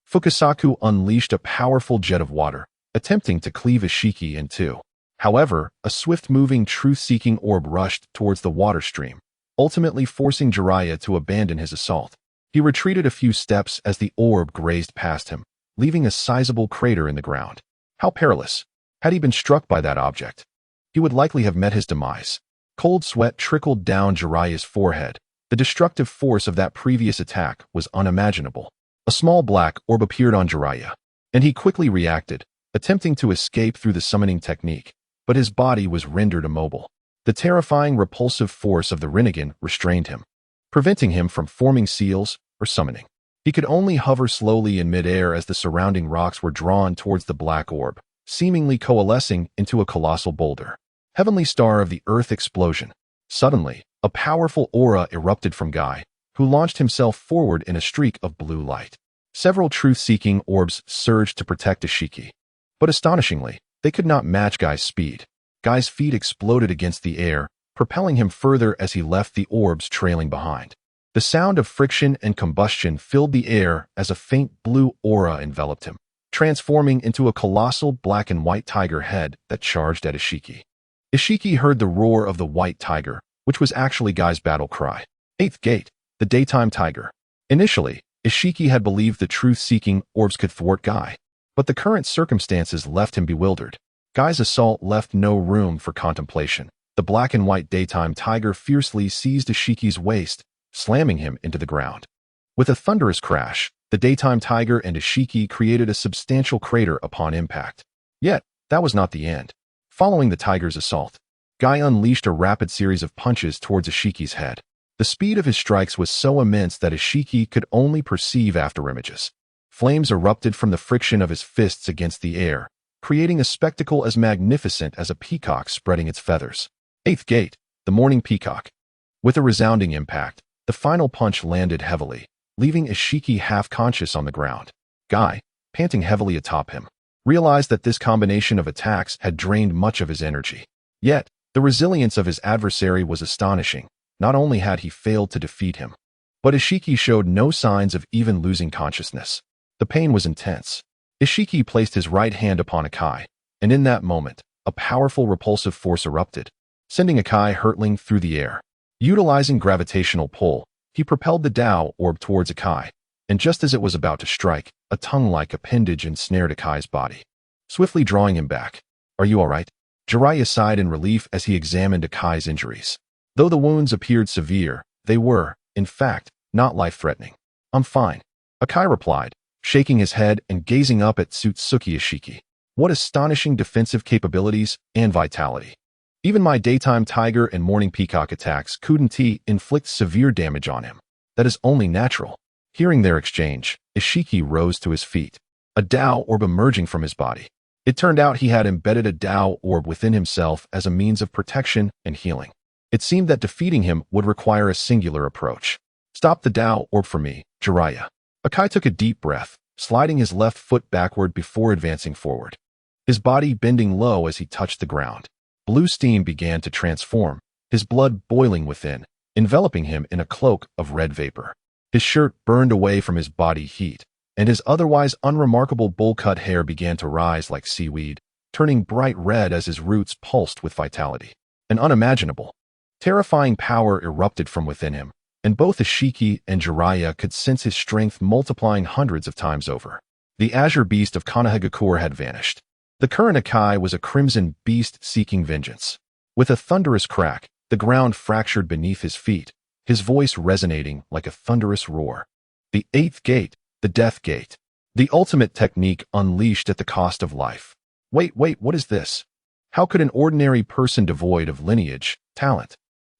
Fukusaku unleashed a powerful jet of water, attempting to cleave Ishiki in two. However, a swift-moving truth-seeking orb rushed towards the water stream, ultimately forcing Jiraiya to abandon his assault. He retreated a few steps as the orb grazed past him, leaving a sizable crater in the ground. How perilous! Had he been struck by that object, he would likely have met his demise. Cold sweat trickled down Jiraiya's forehead. The destructive force of that previous attack was unimaginable. A small black orb appeared on Jiraiya, and he quickly reacted, attempting to escape through the summoning technique, but his body was rendered immobile. The terrifying, repulsive force of the Rinnegan restrained him, preventing him from forming seals or summoning. He could only hover slowly in midair as the surrounding rocks were drawn towards the black orb, seemingly coalescing into a colossal boulder. Heavenly Star of the Earth Explosion. Suddenly, a powerful aura erupted from Guy, who launched himself forward in a streak of blue light. Several truth-seeking orbs surged to protect Ishiki, but astonishingly, they could not match Guy's speed. Guy's feet exploded against the air, propelling him further as he left the orbs trailing behind. The sound of friction and combustion filled the air as a faint blue aura enveloped him, transforming into a colossal black and white tiger head that charged at Ishiki. Ishiki heard the roar of the white tiger, which was actually Guy's battle cry. Eighth Gate, the daytime tiger. Initially, Ishiki had believed the truth-seeking orbs could thwart Guy, but the current circumstances left him bewildered. Guy's assault left no room for contemplation. The black and white daytime tiger fiercely seized Ishiki's waist, slamming him into the ground. With a thunderous crash, the daytime tiger and Ishiki created a substantial crater upon impact. Yet, that was not the end. Following the tiger's assault, Guy unleashed a rapid series of punches towards Ishiki's head. The speed of his strikes was so immense that Ishiki could only perceive afterimages. Flames erupted from the friction of his fists against the air, creating a spectacle as magnificent as a peacock spreading its feathers. Eighth Gate, the morning peacock. With a resounding impact, the final punch landed heavily, leaving Ishiki half-conscious on the ground. Guy, panting heavily atop him, realized that this combination of attacks had drained much of his energy. Yet, the resilience of his adversary was astonishing. Not only had he failed to defeat him, but Ishiki showed no signs of even losing consciousness. The pain was intense. Ishiki placed his right hand upon Akai, and in that moment, a powerful repulsive force erupted, sending Akai hurtling through the air. Utilizing gravitational pull, he propelled the Tao orb towards Akai, and just as it was about to strike, a tongue-like appendage ensnared Akai's body, swiftly drawing him back. "Are you all right?" Jiraiya sighed in relief as he examined Akai's injuries. Though the wounds appeared severe, they were, in fact, not life-threatening. "I'm fine," Akai replied, shaking his head and gazing up at Tsutsuki Ishiki. What astonishing defensive capabilities and vitality. Even my daytime tiger and morning peacock attacks couldn't inflict severe damage on him. That is only natural. Hearing their exchange, Ishiki rose to his feet, a Tao orb emerging from his body. It turned out he had embedded a Tao orb within himself as a means of protection and healing. It seemed that defeating him would require a singular approach. "Stop the Tao orb for me, Jiraiya." Akai took a deep breath, sliding his left foot backward before advancing forward, his body bending low as he touched the ground. Blue steam began to transform, his blood boiling within, enveloping him in a cloak of red vapor. His shirt burned away from his body heat, and his otherwise unremarkable bowl-cut hair began to rise like seaweed, turning bright red as his roots pulsed with vitality. An unimaginable, terrifying power erupted from within him, and both Ishiki and Jiraiya could sense his strength multiplying hundreds of times over. The azure beast of Konoha had vanished. The current Akai was a crimson beast seeking vengeance. With a thunderous crack, the ground fractured beneath his feet, his voice resonating like a thunderous roar. The Eighth Gate, the Death Gate. The ultimate technique unleashed at the cost of life. Wait, what is this? How could an ordinary person devoid of lineage, talent,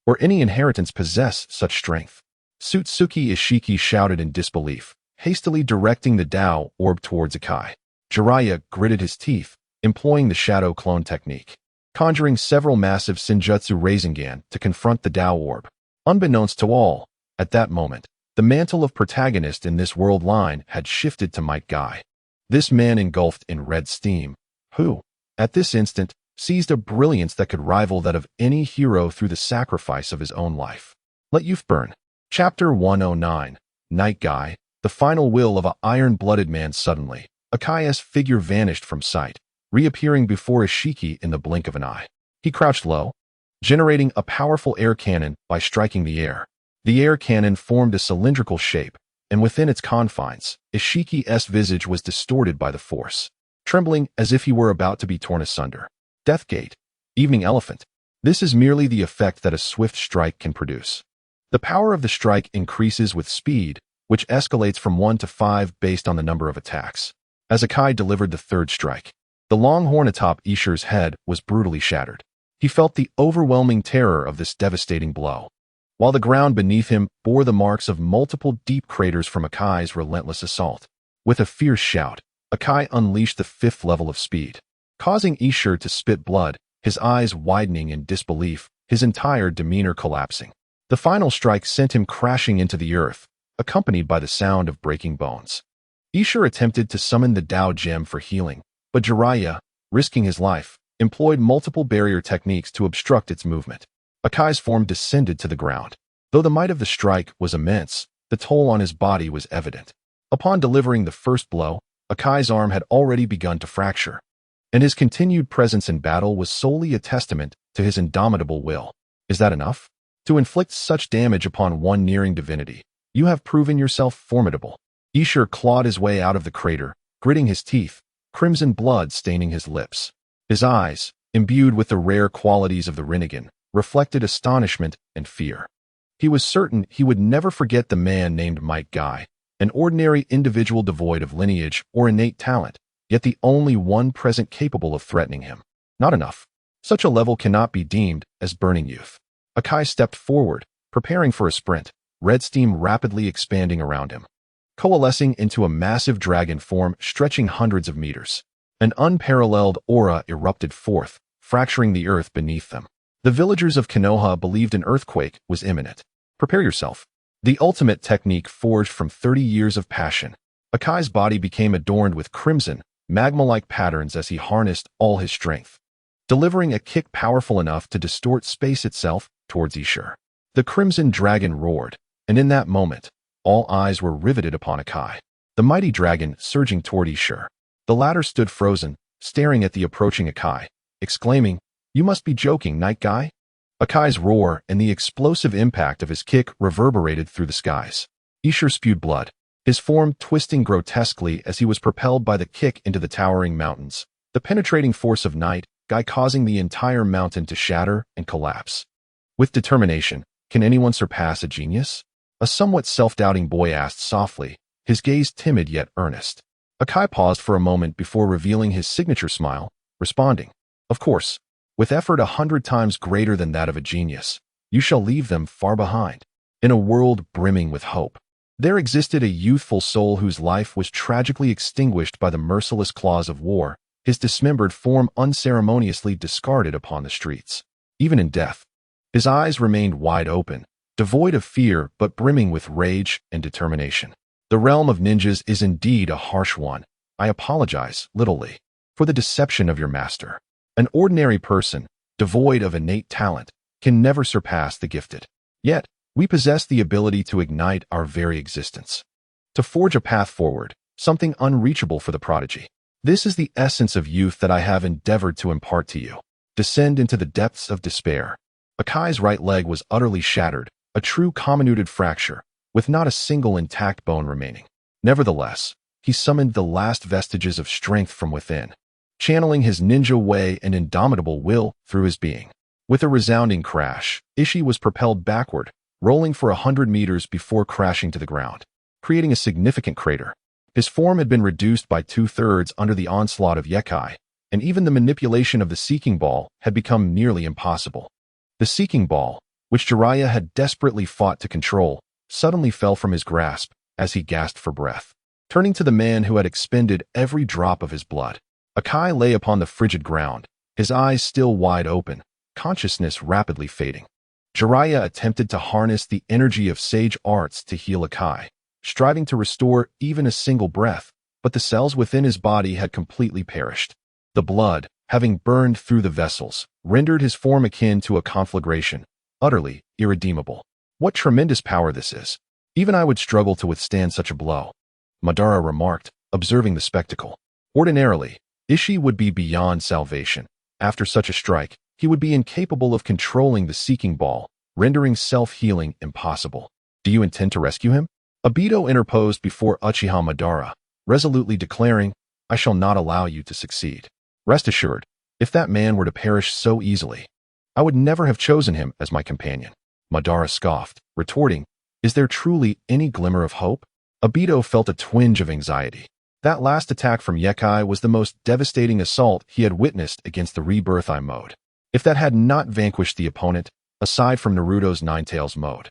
or any inheritance possess such strength? Tsutsuki Ishiki shouted in disbelief, hastily directing the Tao orb towards Akai. Jiraiya gritted his teeth, employing the shadow clone technique, conjuring several massive Senjutsu Rasengan to confront the Tao orb. Unbeknownst to all, at that moment, the mantle of protagonist in this world line had shifted to Might Guy. This man engulfed in red steam, who, at this instant, seized a brilliance that could rival that of any hero through the sacrifice of his own life. Let youth burn. Chapter 109. Night Guy, the final will of an iron-blooded man. Suddenly, Akai's figure vanished from sight, reappearing before Ishiki in the blink of an eye. He crouched low, generating a powerful air cannon by striking the air. The air cannon formed a cylindrical shape, and within its confines, Ishiki's visage was distorted by the force, trembling as if he were about to be torn asunder. Death Gate, Evening Elephant. This is merely the effect that a swift strike can produce. The power of the strike increases with speed, which escalates from 1 to 5 based on the number of attacks. As Akai delivered the third strike, the long horn atop Ishire's head was brutally shattered. He felt the overwhelming terror of this devastating blow, while the ground beneath him bore the marks of multiple deep craters from Akai's relentless assault. With a fierce shout, Akai unleashed the 5th level of speed, causing Ishire to spit blood, his eyes widening in disbelief, his entire demeanor collapsing. The final strike sent him crashing into the earth, accompanied by the sound of breaking bones. Ishire attempted to summon the Dao Gem for healing, but Jiraiya, risking his life, employed multiple barrier techniques to obstruct its movement. Akai's form descended to the ground. Though the might of the strike was immense, the toll on his body was evident. Upon delivering the first blow, Akai's arm had already begun to fracture, and his continued presence in battle was solely a testament to his indomitable will. Is that enough? To inflict such damage upon one nearing divinity, you have proven yourself formidable. Ishire clawed his way out of the crater, gritting his teeth, crimson blood staining his lips. His eyes, imbued with the rare qualities of the Rinnegan, reflected astonishment and fear. He was certain he would never forget the man named Might Guy, an ordinary individual devoid of lineage or innate talent, yet the only one present capable of threatening him. Not enough. Such a level cannot be deemed as burning youth. Akai stepped forward, preparing for a sprint, red steam rapidly expanding around him, coalescing into a massive dragon form stretching hundreds of meters. An unparalleled aura erupted forth, fracturing the earth beneath them. The villagers of Konoha believed an earthquake was imminent. Prepare yourself. The ultimate technique forged from 30 years of passion. Akai's body became adorned with crimson, magma-like patterns as he harnessed all his strength, delivering a kick powerful enough to distort space itself towards Ishire. The crimson dragon roared, and in that moment, all eyes were riveted upon Akai. The mighty dragon surging toward Ishire. The latter stood frozen, staring at the approaching Akai, exclaiming, "You must be joking, Night Guy." Akai's roar and the explosive impact of his kick reverberated through the skies. Ishire spewed blood, his form twisting grotesquely as he was propelled by the kick into the towering mountains, the penetrating force of Night Guy causing the entire mountain to shatter and collapse. With determination, can anyone surpass a genius? A somewhat self-doubting boy asked softly, his gaze timid yet earnest. Akai paused for a moment before revealing his signature smile, responding, "Of course, with effort 100 times greater than that of a genius, you shall leave them far behind." In a world brimming with hope, there existed a youthful soul whose life was tragically extinguished by the merciless claws of war, his dismembered form unceremoniously discarded upon the streets. Even in death, his eyes remained wide open, devoid of fear but brimming with rage and determination. The realm of ninjas is indeed a harsh one. I apologize, Little Lee, for the deception of your master. An ordinary person, devoid of innate talent, can never surpass the gifted. Yet, we possess the ability to ignite our very existence, to forge a path forward, something unreachable for the prodigy. This is the essence of youth that I have endeavored to impart to you. Descend into the depths of despair. Akai's right leg was utterly shattered, a true comminuted fracture, with not a single intact bone remaining. Nevertheless, he summoned the last vestiges of strength from within, channeling his ninja way and indomitable will through his being. With a resounding crash, Ishii was propelled backward, rolling for 100 meters before crashing to the ground, creating a significant crater. His form had been reduced by 2/3 under the onslaught of Yekai, and even the manipulation of the Seeking Ball had become nearly impossible. The Seeking Ball, which Jiraiya had desperately fought to control, suddenly fell from his grasp as he gasped for breath. Turning to the man who had expended every drop of his blood, Akai lay upon the frigid ground, his eyes still wide open, consciousness rapidly fading. Jiraiya attempted to harness the energy of sage arts to heal Akai, striving to restore even a single breath, but the cells within his body had completely perished. The blood, having burned through the vessels, rendered his form akin to a conflagration, utterly irredeemable. What tremendous power this is. Even I would struggle to withstand such a blow, Madara remarked, observing the spectacle. Ordinarily, Ishii would be beyond salvation. After such a strike, he would be incapable of controlling the Seeking Ball, rendering self-healing impossible. Do you intend to rescue him? Obito interposed before Uchiha Madara, resolutely declaring, "I shall not allow you to succeed. Rest assured, if that man were to perish so easily, I would never have chosen him as my companion." Madara scoffed, retorting, "Is there truly any glimmer of hope? Obito felt a twinge of anxiety. That last attack from Yekai was the most devastating assault he had witnessed against the Rebirth Eye mode. If that had not vanquished the opponent, aside from Naruto's Ninetales mode,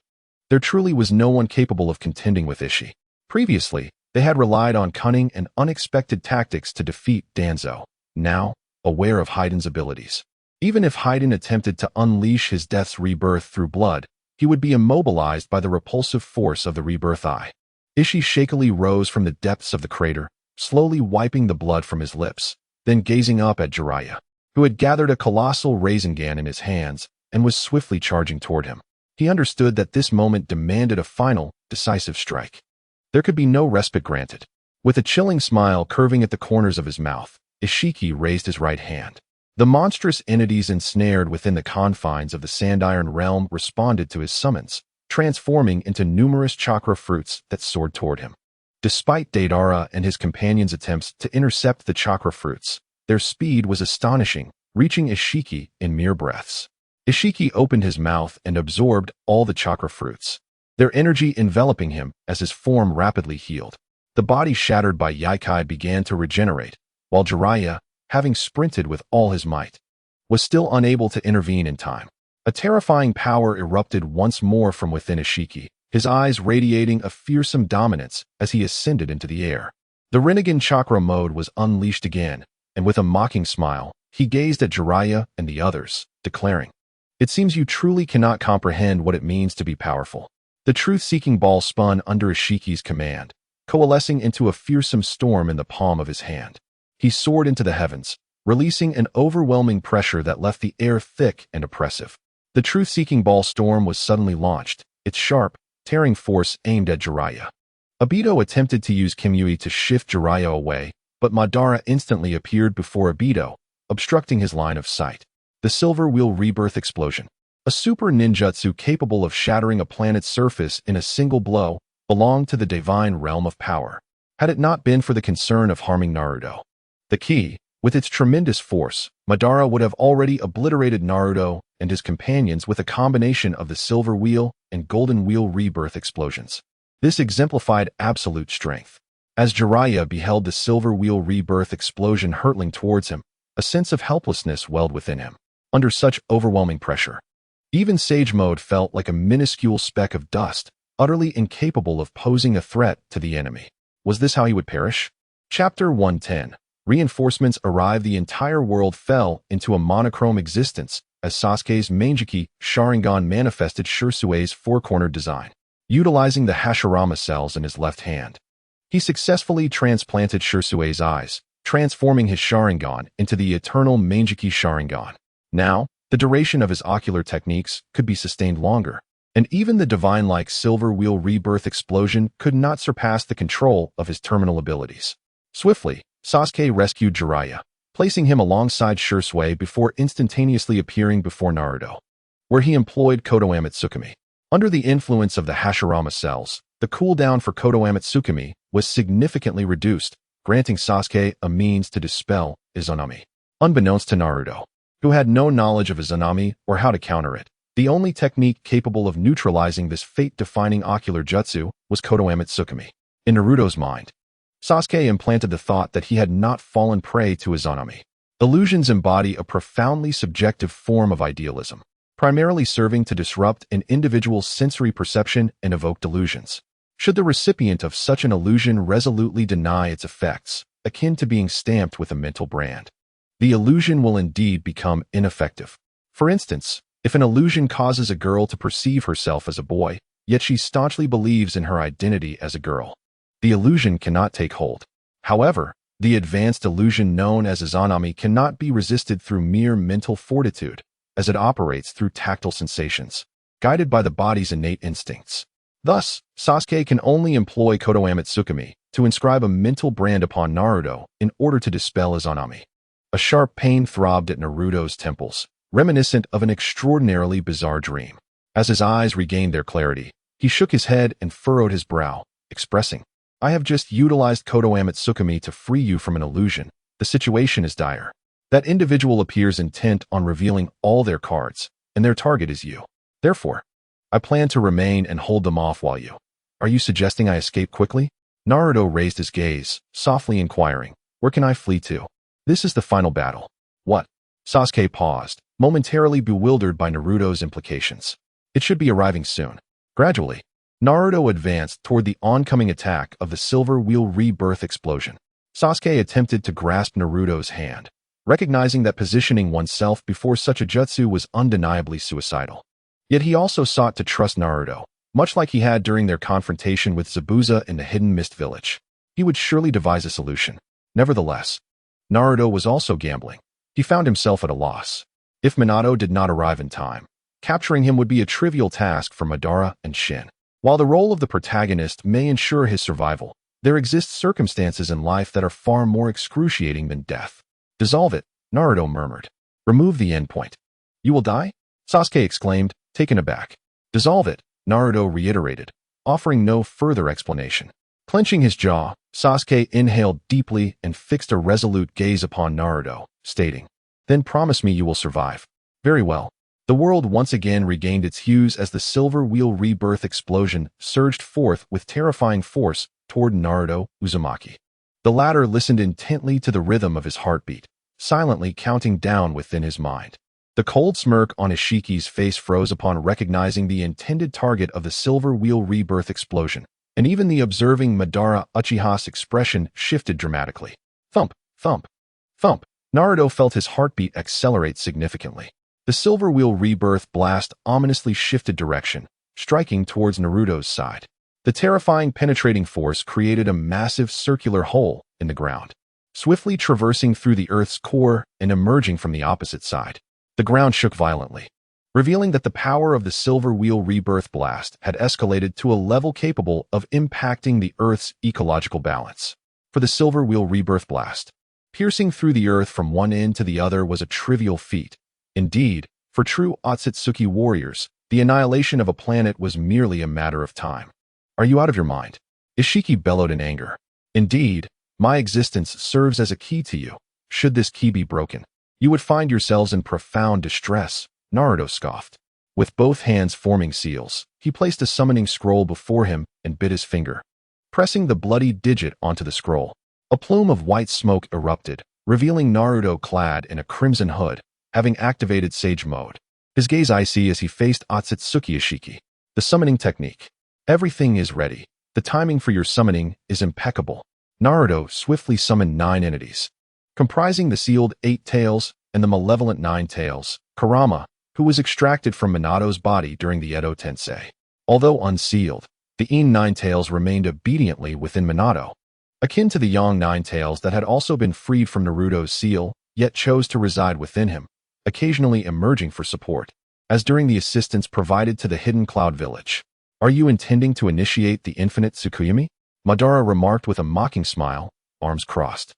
there truly was no one capable of contending with Ishii. Previously, they had relied on cunning and unexpected tactics to defeat Danzo. Now, aware of Haiden's abilities, even if Haiden attempted to unleash his death's rebirth through blood, he would be immobilized by the repulsive force of the Rebirth Eye. Ishii shakily rose from the depths of the crater, slowly wiping the blood from his lips, then gazing up at Jiraiya, who had gathered a colossal Rasengan in his hands and was swiftly charging toward him. He understood that this moment demanded a final, decisive strike. There could be no respite granted. With a chilling smile curving at the corners of his mouth, Ishiki raised his right hand. The monstrous entities ensnared within the confines of the Sandiron realm responded to his summons, transforming into numerous chakra fruits that soared toward him. Despite Deidara and his companions' attempts to intercept the chakra fruits, their speed was astonishing, reaching Ishiki in mere breaths. Ishiki opened his mouth and absorbed all the chakra fruits, their energy enveloping him as his form rapidly healed. The body shattered by Yekai began to regenerate, while Jiraiya, having sprinted with all his might, was still unable to intervene in time. A terrifying power erupted once more from within Ishiki, his eyes radiating a fearsome dominance as he ascended into the air. The Rinnegan chakra mode was unleashed again, and with a mocking smile, he gazed at Jiraiya and the others, declaring, "It seems you truly cannot comprehend what it means to be powerful." The truth-seeking ball spun under Ishiki's command, coalescing into a fearsome storm in the palm of his hand. He soared into the heavens, releasing an overwhelming pressure that left the air thick and oppressive. The truth-seeking ball storm was suddenly launched, its sharp, tearing force aimed at Jiraiya. Obito attempted to use Kimui to shift Jiraiya away, but Madara instantly appeared before Obito, obstructing his line of sight. The Silver Wheel Rebirth Explosion, a super ninjutsu capable of shattering a planet's surface in a single blow, belonged to the divine realm of power. Had it not been for the concern of harming Naruto, the key, with its tremendous force, Madara would have already obliterated Naruto and his companions with a combination of the Silver Wheel and Golden Wheel Rebirth explosions. This exemplified absolute strength. As Jiraiya beheld the Silver Wheel Rebirth explosion hurtling towards him, a sense of helplessness welled within him. Under such overwhelming pressure, even Sage Mode felt like a minuscule speck of dust, utterly incapable of posing a threat to the enemy. Was this how he would perish? Chapter 110. Reinforcements arrived. The entire world fell into a monochrome existence as Sasuke's Manjiki Sharingan manifested Shirsue's four-cornered design. Utilizing the Hashirama cells in his left hand, he successfully transplanted Shirsue's eyes, transforming his Sharingan into the eternal Manjiki Sharingan. Now, the duration of his ocular techniques could be sustained longer, and even the divine-like Silver Wheel Rebirth explosion could not surpass the control of his terminal abilities. Swiftly, Sasuke rescued Jiraiya, placing him alongside Shirsue before instantaneously appearing before Naruto, where he employed Kodoame Tsukumi. Under the influence of the Hashirama cells, the cooldown for Kodoame Tsukumi was significantly reduced, granting Sasuke a means to dispel Izanami. Unbeknownst to Naruto, who had no knowledge of Izanami or how to counter it, the only technique capable of neutralizing this fate-defining ocular jutsu was Kodoame Tsukumi. In Naruto's mind, Sasuke implanted the thought that he had not fallen prey to Izanami. Illusions embody a profoundly subjective form of idealism, primarily serving to disrupt an individual's sensory perception and evoke delusions. Should the recipient of such an illusion resolutely deny its effects, akin to being stamped with a mental brand, the illusion will indeed become ineffective. For instance, if an illusion causes a girl to perceive herself as a boy, yet she staunchly believes in her identity as a girl, the illusion cannot take hold. However, the advanced illusion known as Izanami cannot be resisted through mere mental fortitude, as it operates through tactile sensations, guided by the body's innate instincts. Thus, Sasuke can only employ Kodoame Tsukumi to inscribe a mental brand upon Naruto in order to dispel Izanami. A sharp pain throbbed at Naruto's temples, reminiscent of an extraordinarily bizarre dream. As his eyes regained their clarity, he shook his head and furrowed his brow, expressing, "I have just utilized Kodoame Tsukumi to free you from an illusion. The situation is dire. That individual appears intent on revealing all their cards, and their target is you. Therefore, I plan to remain and hold them off while you. Are you suggesting I escape quickly?" Naruto raised his gaze, softly inquiring, "Where can I flee to? This is the final battle." "What?" Sasuke paused, momentarily bewildered by Naruto's implications. "It should be arriving soon." Gradually, Naruto advanced toward the oncoming attack of the Silver Wheel Rebirth explosion. Sasuke attempted to grasp Naruto's hand, recognizing that positioning oneself before such a jutsu was undeniably suicidal. Yet he also sought to trust Naruto, much like he had during their confrontation with Zabuza in the Hidden Mist Village. He would surely devise a solution. Nevertheless, Naruto was also gambling. He found himself at a loss. If Minato did not arrive in time, capturing him would be a trivial task for Madara and Shin. While the role of the protagonist may ensure his survival, there exist circumstances in life that are far more excruciating than death. "Dissolve it," Naruto murmured. "Remove the endpoint." "You will die?" Sasuke exclaimed, taken aback. "Dissolve it," Naruto reiterated, offering no further explanation. Clenching his jaw, Sasuke inhaled deeply and fixed a resolute gaze upon Naruto, stating, "Then promise me you will survive." "Very well." The world once again regained its hues as the Silver Wheel Rebirth explosion surged forth with terrifying force toward Naruto Uzumaki. The latter listened intently to the rhythm of his heartbeat, silently counting down within his mind. The cold smirk on Ishiki's face froze upon recognizing the intended target of the Silver Wheel Rebirth explosion, and even the observing Madara Uchiha's expression shifted dramatically. Thump, thump, thump. Naruto felt his heartbeat accelerate significantly. The Silver Wheel Rebirth blast ominously shifted direction, striking towards Naruto's side. The terrifying penetrating force created a massive circular hole in the ground, swiftly traversing through the Earth's core and emerging from the opposite side. The ground shook violently, revealing that the power of the Silver Wheel Rebirth blast had escalated to a level capable of impacting the Earth's ecological balance. For the Silver Wheel Rebirth blast, piercing through the Earth from one end to the other was a trivial feat. Indeed, for true Otsutsuki warriors, the annihilation of a planet was merely a matter of time. "Are you out of your mind?" Ishiki bellowed in anger. "Indeed, my existence serves as a key to you. Should this key be broken, you would find yourselves in profound distress," Naruto scoffed. With both hands forming seals, he placed a summoning scroll before him and bit his finger, pressing the bloody digit onto the scroll. A plume of white smoke erupted, revealing Naruto clad in a crimson hood, having activated Sage Mode. His gaze icy as he faced Otsutsuki Ishiki. "The summoning technique. Everything is ready. The timing for your summoning is impeccable." Naruto swiftly summoned 9 entities, comprising the sealed 8 tails and the malevolent 9 tails, Kurama, who was extracted from Minato's body during the Edo Tensei. Although unsealed, the In 9 tails remained obediently within Minato, akin to the Yang 9 tails that had also been freed from Naruto's seal, yet chose to reside within him, occasionally emerging for support, as during the assistance provided to the Hidden Cloud Village. "Are you intending to initiate the infinite Tsukuyomi?" Madara remarked with a mocking smile, arms crossed.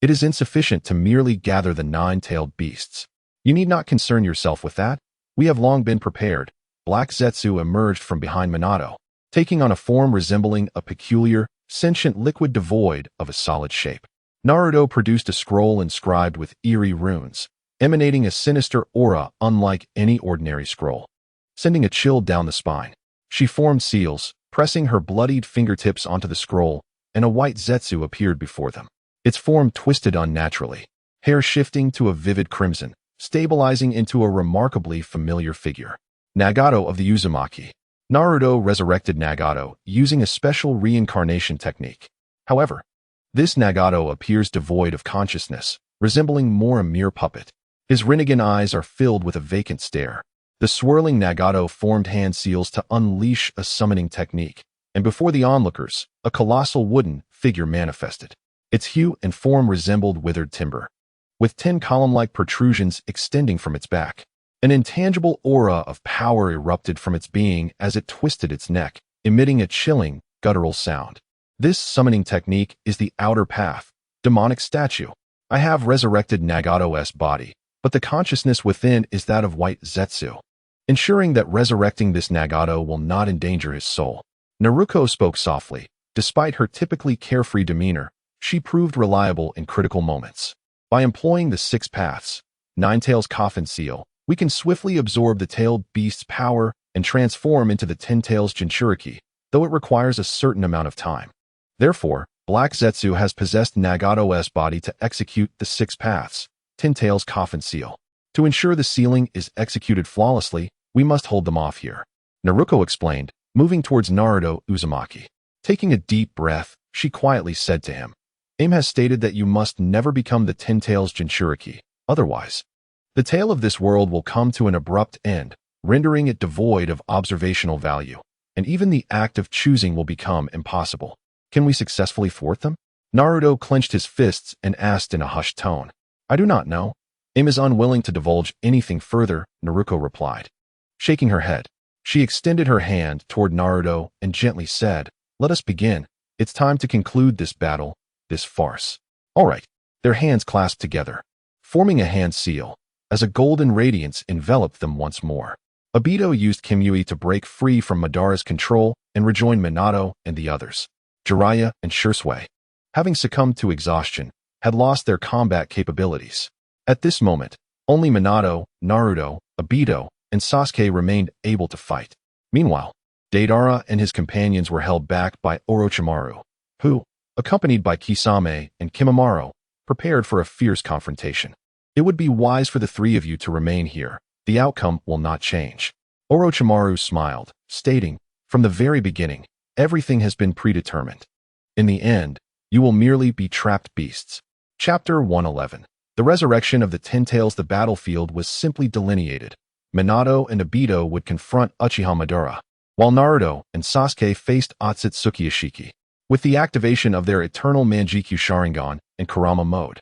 "It is insufficient to merely gather the 9-tailed beasts. You need not concern yourself with that. We have long been prepared." Black Zetsu emerged from behind Minato, taking on a form resembling a peculiar, sentient liquid devoid of a solid shape. Naruto produced a scroll inscribed with eerie runes, emanating a sinister aura unlike any ordinary scroll, sending a chill down the spine. She formed seals, pressing her bloodied fingertips onto the scroll, and a white Zetsu appeared before them. Its form twisted unnaturally, hair shifting to a vivid crimson, stabilizing into a remarkably familiar figure. Nagato of the Uzumaki. Naruto resurrected Nagato using a special reincarnation technique. However, this Nagato appears devoid of consciousness, resembling more a mere puppet. His Rinnegan eyes are filled with a vacant stare. The swirling Nagato formed hand seals to unleash a summoning technique, and before the onlookers, a colossal wooden figure manifested. Its hue and form resembled withered timber, with 10 column-like protrusions extending from its back. An intangible aura of power erupted from its being as it twisted its neck, emitting a chilling, guttural sound. This summoning technique is the outer path, demonic statue. I have resurrected Nagato's body, but the consciousness within is that of white Zetsu, ensuring that resurrecting this Nagato will not endanger his soul. Naruko spoke softly. Despite her typically carefree demeanor, she proved reliable in critical moments. By employing the 6 paths, 9 tails coffin seal, we can swiftly absorb the tailed beast's power and transform into the 10 tails Jinchuriki, though it requires a certain amount of time. Therefore, Black Zetsu has possessed Nagato's body to execute the 6 paths, Tin Tail's coffin seal. To ensure the sealing is executed flawlessly, we must hold them off here. Naruto explained, moving towards Naruto Uzumaki. Taking a deep breath, she quietly said to him, Aim has stated that you must never become the Tin Tail's Jinchuriki, otherwise, the tale of this world will come to an abrupt end, rendering it devoid of observational value, and even the act of choosing will become impossible. Can we successfully thwart them? Naruto clenched his fists and asked in a hushed tone. I do not know. Aim is unwilling to divulge anything further, Naruto replied. Shaking her head, she extended her hand toward Naruto and gently said, Let us begin. It's time to conclude this battle, this farce. All right. Their hands clasped together, forming a hand seal, as a golden radiance enveloped them once more. Obito used Kimui to break free from Madara's control and rejoin Minato and the others. Jiraiya and Shursui, having succumbed to exhaustion, had lost their combat capabilities. At this moment, only Minato, Naruto, Obito, and Sasuke remained able to fight. Meanwhile, Deidara and his companions were held back by Orochimaru, who, accompanied by Kisame and Kimimaro, prepared for a fierce confrontation. It would be wise for the 3 of you to remain here. The outcome will not change. Orochimaru smiled, stating, From the very beginning, everything has been predetermined. In the end, you will merely be trapped beasts. Chapter 111. The resurrection of the Ten Tails. The battlefield was simply delineated. Minato and Obito would confront Uchiha Madara, while Naruto and Sasuke faced Otsutsuki Ishiki. With the activation of their eternal Manjikyu Sharingan and Kurama mode,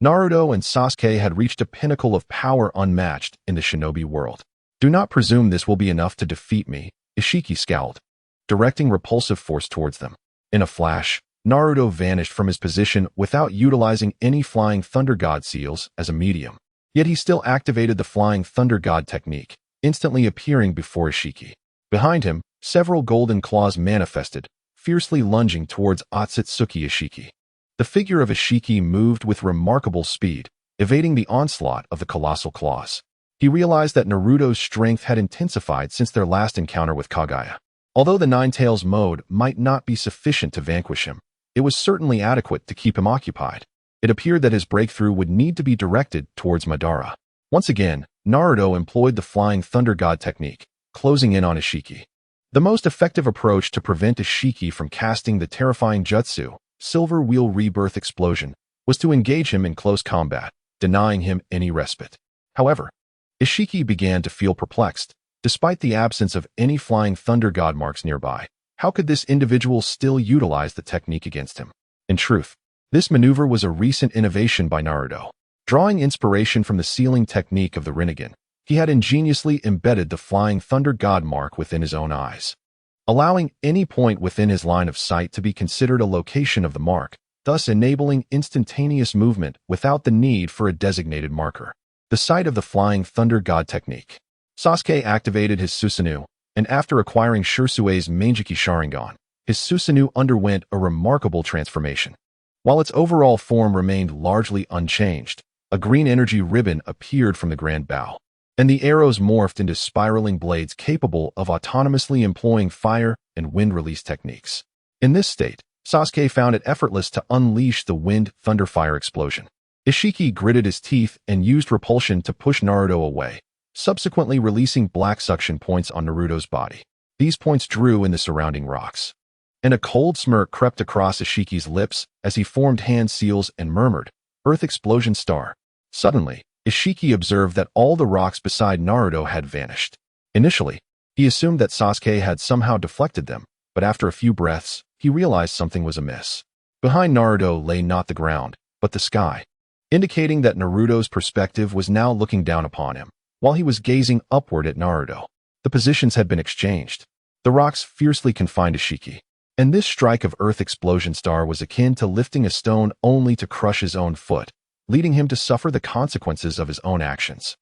Naruto and Sasuke had reached a pinnacle of power unmatched in the shinobi world. Do not presume this will be enough to defeat me, Ishiki scowled, directing repulsive force towards them. In a flash, Naruto vanished from his position without utilizing any Flying Thunder God seals as a medium. Yet he still activated the Flying Thunder God technique, instantly appearing before Ishiki. Behind him, several golden claws manifested, fiercely lunging towards Otsutsuki Ishiki. The figure of Ishiki moved with remarkable speed, evading the onslaught of the colossal claws. He realized that Naruto's strength had intensified since their last encounter with Kaguya. Although the Nine Tails mode might not be sufficient to vanquish him, it was certainly adequate to keep him occupied. It appeared that his breakthrough would need to be directed towards Madara. Once again, Naruto employed the Flying Thunder God technique, closing in on Ishiki. The most effective approach to prevent Ishiki from casting the terrifying jutsu, Silver Wheel Rebirth Explosion, was to engage him in close combat, denying him any respite. However, Ishiki began to feel perplexed. Despite the absence of any Flying Thunder God marks nearby, how could this individual still utilize the technique against him? In truth, this maneuver was a recent innovation by Naruto. Drawing inspiration from the sealing technique of the Rinnegan, he had ingeniously embedded the Flying Thunder God mark within his own eyes, allowing any point within his line of sight to be considered a location of the mark, thus enabling instantaneous movement without the need for a designated marker. The sight of the Flying Thunder God technique. Sasuke activated his Susanoo, and after acquiring Shursui's Manjiki Sharingan, his Susanoo underwent a remarkable transformation. While its overall form remained largely unchanged, a green energy ribbon appeared from the grand bow, and the arrows morphed into spiraling blades capable of autonomously employing fire and wind release techniques. In this state, Sasuke found it effortless to unleash the wind thunder fire explosion. Ishiki gritted his teeth and used repulsion to push Naruto away, subsequently releasing black suction points on Naruto's body. These points drew in the surrounding rocks, and a cold smirk crept across Ishiki's lips as he formed hand seals and murmured, Earth Explosion Star. Suddenly, Ishiki observed that all the rocks beside Naruto had vanished. Initially, he assumed that Sasuke had somehow deflected them, but after a few breaths, he realized something was amiss. Behind Naruto lay not the ground, but the sky, indicating that Naruto's perspective was now looking down upon him, while he was gazing upward at Naruto. The positions had been exchanged. The rocks fiercely confined Ishiki, and this strike of Earth Explosion Star was akin to lifting a stone only to crush his own foot, leading him to suffer the consequences of his own actions.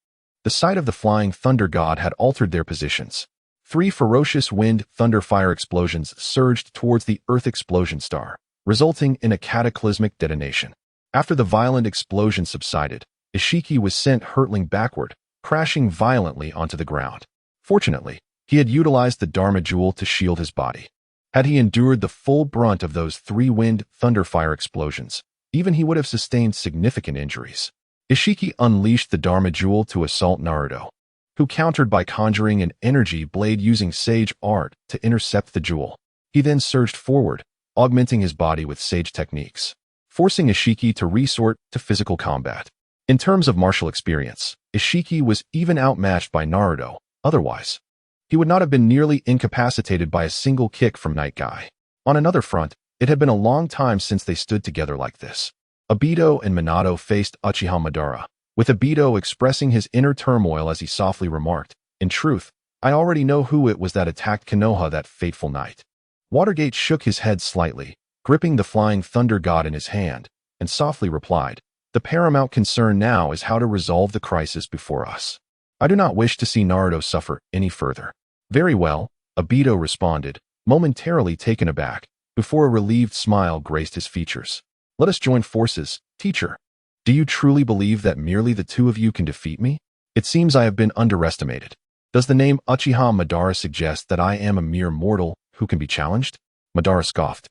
The sight of the Flying Thunder God had altered their positions. 3 ferocious wind thunder fire explosions surged towards the Earth Explosion Star, resulting in a cataclysmic detonation. After the violent explosion subsided, Ishiki was sent hurtling backward, crashing violently onto the ground. Fortunately, he had utilized the Dharma Jewel to shield his body. Had he endured the full brunt of those three-wind thunderfire explosions, even he would have sustained significant injuries. Ishiki unleashed the Dharma Jewel to assault Naruto, who countered by conjuring an energy blade using sage art to intercept the jewel. He then surged forward, augmenting his body with sage techniques, forcing Ishiki to resort to physical combat. In terms of martial experience, Ishiki was even outmatched by Naruto. Otherwise, he would not have been nearly incapacitated by a single kick from Night Guy. On another front, it had been a long time since they stood together like this. Obito and Minato faced Uchiha Madara, with Obito expressing his inner turmoil as he softly remarked, "In truth, I already know who it was that attacked Konoha that fateful night." Watergate shook his head slightly, gripping the flying thunder god in his hand, and softly replied, "The paramount concern now is how to resolve the crisis before us. I do not wish to see Naruto suffer any further." "Very well," Obito responded, momentarily taken aback, before a relieved smile graced his features. "Let us join forces, teacher. Do you truly believe that merely the two of you can defeat me? It seems I have been underestimated. Does the name Uchiha Madara suggest that I am a mere mortal who can be challenged?" Madara scoffed,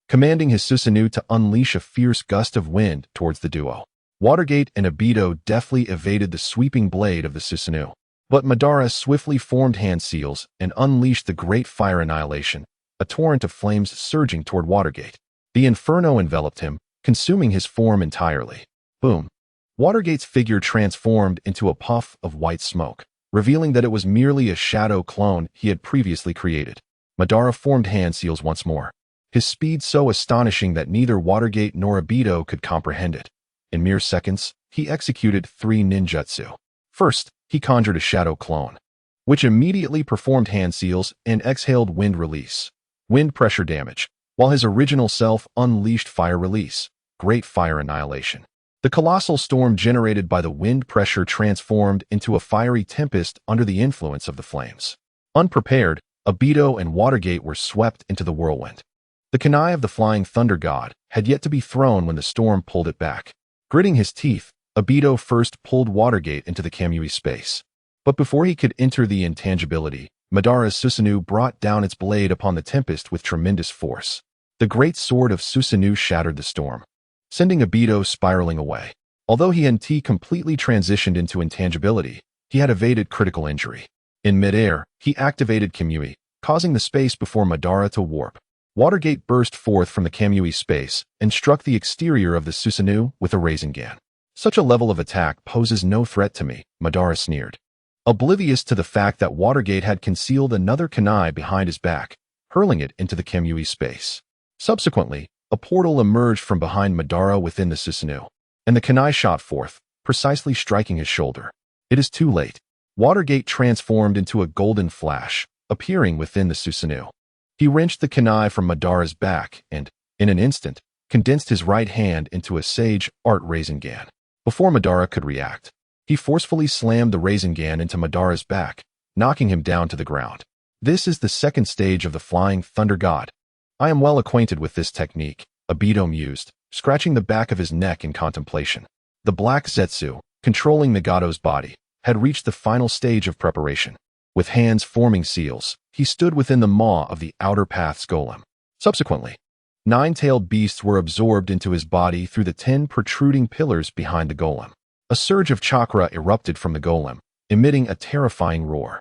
commanding his Susanoo to unleash a fierce gust of wind towards the duo. Watergate and Obito deftly evaded the sweeping blade of the Susanoo, but Madara swiftly formed hand seals and unleashed the Great Fire Annihilation, a torrent of flames surging toward Watergate. The inferno enveloped him, consuming his form entirely. Boom. Watergate's figure transformed into a puff of white smoke, revealing that it was merely a shadow clone he had previously created. Madara formed hand seals once more, his speed so astonishing that neither Watergate nor Obito could comprehend it. In mere seconds, he executed 3 ninjutsu. First, he conjured a shadow clone, which immediately performed hand seals and exhaled wind release, wind pressure damage, while his original self unleashed fire release, Great Fire Annihilation. The colossal storm generated by the wind pressure transformed into a fiery tempest under the influence of the flames. Unprepared, Obito and Watergate were swept into the whirlwind. The kunai of the flying thunder god had yet to be thrown when the storm pulled it back. Gritting his teeth, Obito first pulled Watergate into the Kamui space. But before he could enter the intangibility, Madara's Susanoo brought down its blade upon the tempest with tremendous force. The great sword of Susanoo shattered the storm, sending Obito spiraling away. Although he and T completely transitioned into intangibility, he had evaded critical injury. In midair, he activated Kamui, causing the space before Madara to warp. Watergate burst forth from the Kamui space and struck the exterior of the Susanoo with a Rasengan. "Such a level of attack poses no threat to me," Madara sneered, oblivious to the fact that Watergate had concealed another kunai behind his back, hurling it into the Kamui space. Subsequently, a portal emerged from behind Madara within the Susanoo, and the kunai shot forth, precisely striking his shoulder. It is too late. Watergate transformed into a golden flash, appearing within the Susanoo. He wrenched the kunai from Madara's back and, in an instant, condensed his right hand into a sage art Rasengan. Before Madara could react, he forcefully slammed the Rasengan into Madara's back, knocking him down to the ground. "This is the second stage of the Flying Thunder God. I am well acquainted with this technique," Obito mused, scratching the back of his neck in contemplation. The Black Zetsu, controlling Nagato's body, had reached the final stage of preparation. With hands forming seals, he stood within the maw of the Outer Path's golem. Subsequently, 9-tailed beasts were absorbed into his body through the 10 protruding pillars behind the golem. A surge of chakra erupted from the golem, emitting a terrifying roar.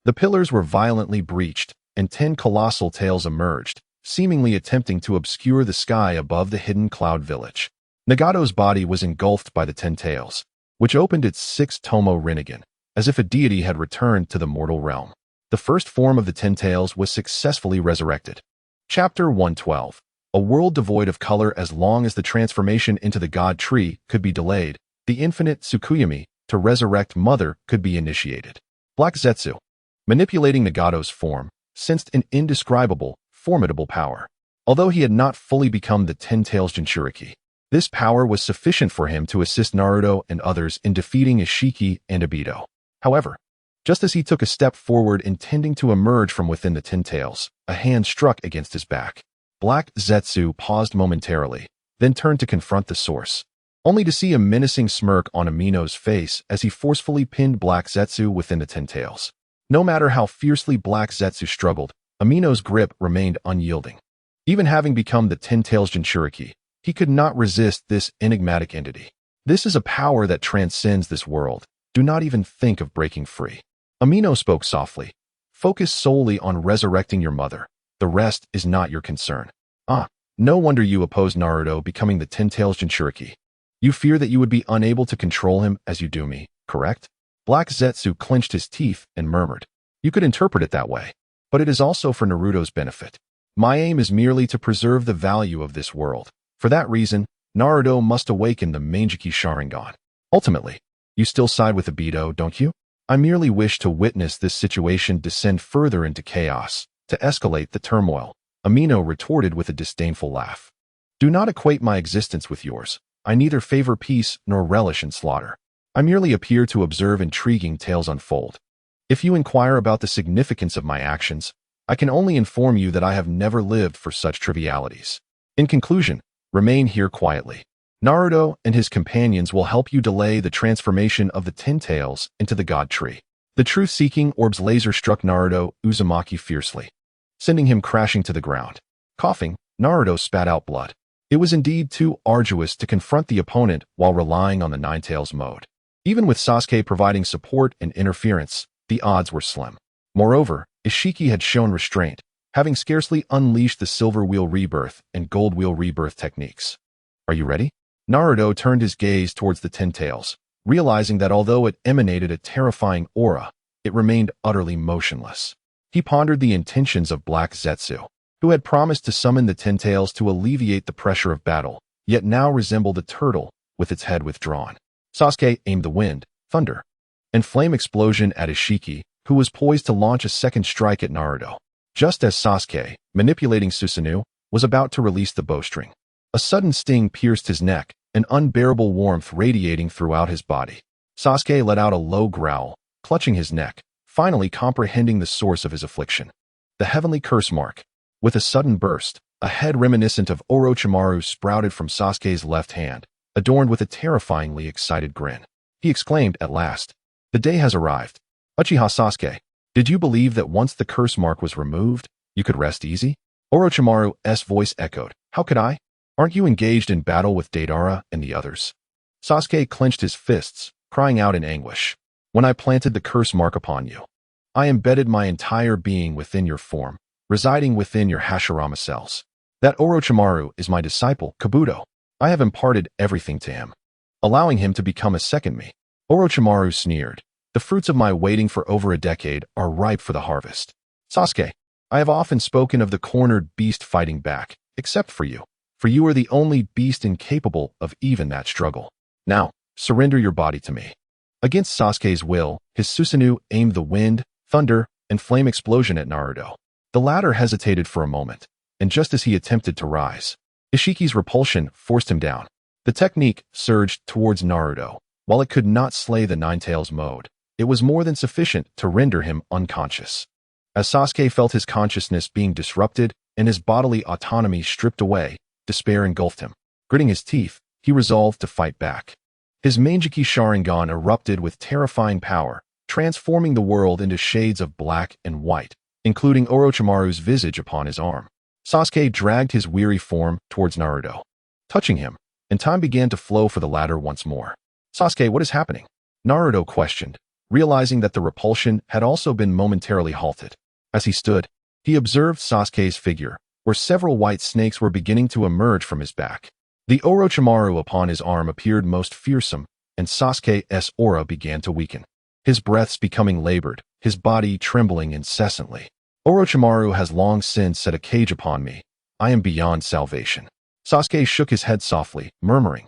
The pillars were violently breached, and 10 colossal tails emerged, seemingly attempting to obscure the sky above the hidden cloud village. Nagato's body was engulfed by the 10 tails, which opened its 6th Tomo Rinnegan, as if a deity had returned to the mortal realm. The first form of the 10 tails was successfully resurrected. Chapter 112. A world devoid of color. As long as the transformation into the god tree could be delayed, the infinite Tsukuyami, to resurrect Mother, could be initiated. Black Zetsu, manipulating Nagato's form, sensed an indescribable, formidable power. Although he had not fully become the 10 tails Jinchuriki, this power was sufficient for him to assist Naruto and others in defeating Ishiki and Obito. However, just as he took a step forward intending to emerge from within the 10 tails, a hand struck against his back. Black Zetsu paused momentarily, then turned to confront the source, only to see a menacing smirk on Amino's face as he forcefully pinned Black Zetsu within the 10 tails. No matter how fiercely Black Zetsu struggled, Amino's grip remained unyielding. Even having become the Ten Tails Jinchuriki, he could not resist this enigmatic entity. This is a power that transcends this world. Do not even think of breaking free. Amino spoke softly. Focus solely on resurrecting your mother. The rest is not your concern. No wonder you oppose Naruto becoming the Ten Tails Jinchuriki. You fear that you would be unable to control him as you do me, correct? Black Zetsu clenched his teeth and murmured. You could interpret it that way, but it is also for Naruto's benefit. My aim is merely to preserve the value of this world. For that reason, Naruto must awaken the Mizuki Sharingan. Ultimately, you still side with Obito, don't you? I merely wish to witness this situation descend further into chaos, to escalate the turmoil. Amino retorted with a disdainful laugh. Do not equate my existence with yours. I neither favor peace nor relish in slaughter. I merely appear to observe intriguing tales unfold. If you inquire about the significance of my actions, I can only inform you that I have never lived for such trivialities. In conclusion, remain here quietly. Naruto and his companions will help you delay the transformation of the Ten Tails into the God Tree. The truth-seeking orb's laser struck Naruto Uzumaki fiercely, sending him crashing to the ground. Coughing, Naruto spat out blood. It was indeed too arduous to confront the opponent while relying on the Nine Tails mode. Even with Sasuke providing support and interference, the odds were slim. Moreover, Ishiki had shown restraint, having scarcely unleashed the Silver Wheel Rebirth and Gold Wheel Rebirth techniques. Are you ready? Naruto turned his gaze towards the Ten Tails, realizing that although it emanated a terrifying aura, it remained utterly motionless. He pondered the intentions of Black Zetsu, who had promised to summon the Ten Tails to alleviate the pressure of battle, yet now resembled a turtle with its head withdrawn. Sasuke aimed the wind, thunder, and flame explosion at Ishiki, who was poised to launch a second strike at Naruto. Just as Sasuke, manipulating Susanoo, was about to release the bowstring, a sudden sting pierced his neck, an unbearable warmth radiating throughout his body. Sasuke let out a low growl, clutching his neck, finally comprehending the source of his affliction. The heavenly curse mark. With a sudden burst, a head reminiscent of Orochimaru sprouted from Sasuke's left hand, adorned with a terrifyingly excited grin. He exclaimed at last, "The day has arrived. Uchiha Sasuke, did you believe that once the curse mark was removed, you could rest easy?" Orochimaru's voice echoed, "How could I? Aren't you engaged in battle with Deidara and the others?" Sasuke clenched his fists, crying out in anguish. "When I planted the curse mark upon you, I embedded my entire being within your form, residing within your Hashirama cells. That Orochimaru is my disciple, Kabuto. I have imparted everything to him, allowing him to become a second me." Orochimaru sneered. "The fruits of my waiting for over a decade are ripe for the harvest. Sasuke, I have often spoken of the cornered beast fighting back, except for you are the only beast incapable of even that struggle. Now, surrender your body to me." Against Sasuke's will, his Susanoo aimed the wind, thunder, and flame explosion at Naruto. The latter hesitated for a moment, and just as he attempted to rise, Ishiki's repulsion forced him down. The technique surged towards Naruto. While it could not slay the Nine Tails mode, it was more than sufficient to render him unconscious. As Sasuke felt his consciousness being disrupted and his bodily autonomy stripped away, despair engulfed him. Gritting his teeth, he resolved to fight back. His Mizuki Sharingan erupted with terrifying power, transforming the world into shades of black and white, including Orochimaru's visage upon his arm. Sasuke dragged his weary form towards Naruto, touching him, and time began to flow for the latter once more. "Sasuke, what is happening?" Naruto questioned, realizing that the repulsion had also been momentarily halted. As he stood, he observed Sasuke's figure, where several white snakes were beginning to emerge from his back. The Orochimaru upon his arm appeared most fearsome, and Sasuke's aura began to weaken, his breaths becoming labored, his body trembling incessantly. "Orochimaru has long since set a cage upon me. I am beyond salvation." Sasuke shook his head softly, murmuring,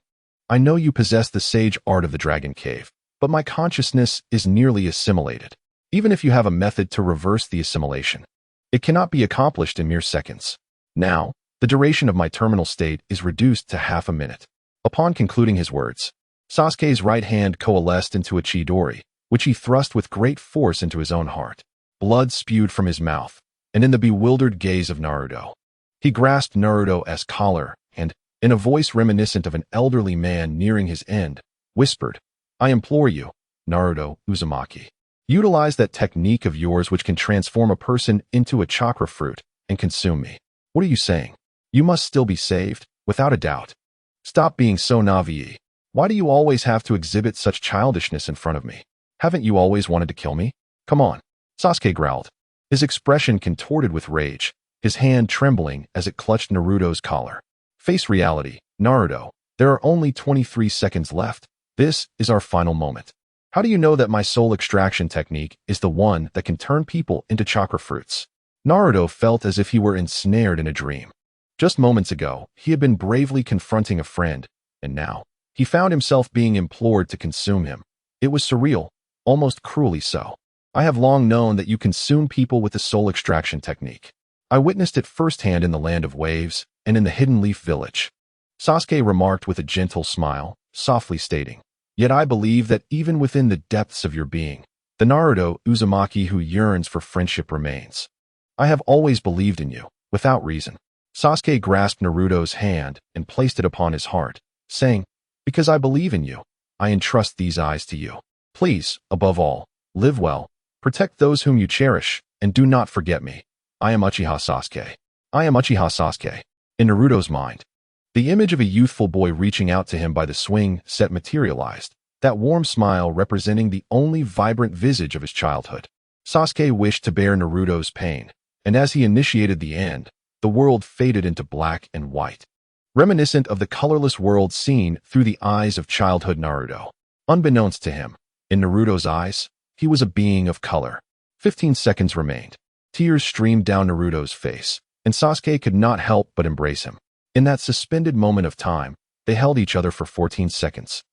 "I know you possess the sage art of the Dragon Cave, but my consciousness is nearly assimilated. Even if you have a method to reverse the assimilation, it cannot be accomplished in mere seconds. Now, the duration of my terminal state is reduced to half a minute." Upon concluding his words, Sasuke's right hand coalesced into a chidori, which he thrust with great force into his own heart. Blood spewed from his mouth, and in the bewildered gaze of Naruto, he grasped Naruto's collar and, in a voice reminiscent of an elderly man nearing his end, whispered, "I implore you, Naruto Uzumaki, Utilize that technique of yours which can transform a person into a chakra fruit and consume me. What are you saying? You must still be saved, without a doubt. Stop being so naive. Why do you always have to exhibit such childishness in front of me? Haven't you always wanted to kill me? Come on. Sasuke growled, his expression contorted with rage, his hand trembling as it clutched Naruto's collar. Face reality, Naruto. There are only 23 seconds left. This is our final moment. How do you know that my soul extraction technique is the one that can turn people into chakra fruits? Naruto felt as if he were ensnared in a dream. Just moments ago, he had been bravely confronting a friend, and now, he found himself being implored to consume him. It was surreal, almost cruelly so. I have long known that you consume people with the soul extraction technique. I witnessed it firsthand in the Land of Waves and in the Hidden Leaf Village. Sasuke remarked with a gentle smile, softly stating, "Yet I believe that even within the depths of your being, the Naruto Uzumaki who yearns for friendship remains. I have always believed in you, without reason." Sasuke grasped Naruto's hand and placed it upon his heart, saying, "Because I believe in you, I entrust these eyes to you. Please, above all, live well, protect those whom you cherish, and do not forget me. I am Uchiha Sasuke. I am Uchiha Sasuke." In Naruto's mind, the image of a youthful boy reaching out to him by the swing set materialized, that warm smile representing the only vibrant visage of his childhood. Sasuke wished to bear Naruto's pain, and as he initiated the end, the world faded into black and white, reminiscent of the colorless world seen through the eyes of childhood Naruto. Unbeknownst to him, in Naruto's eyes, he was a being of color. 15 seconds remained. Tears streamed down Naruto's face, and Sasuke could not help but embrace him. In that suspended moment of time, they held each other for 14 seconds.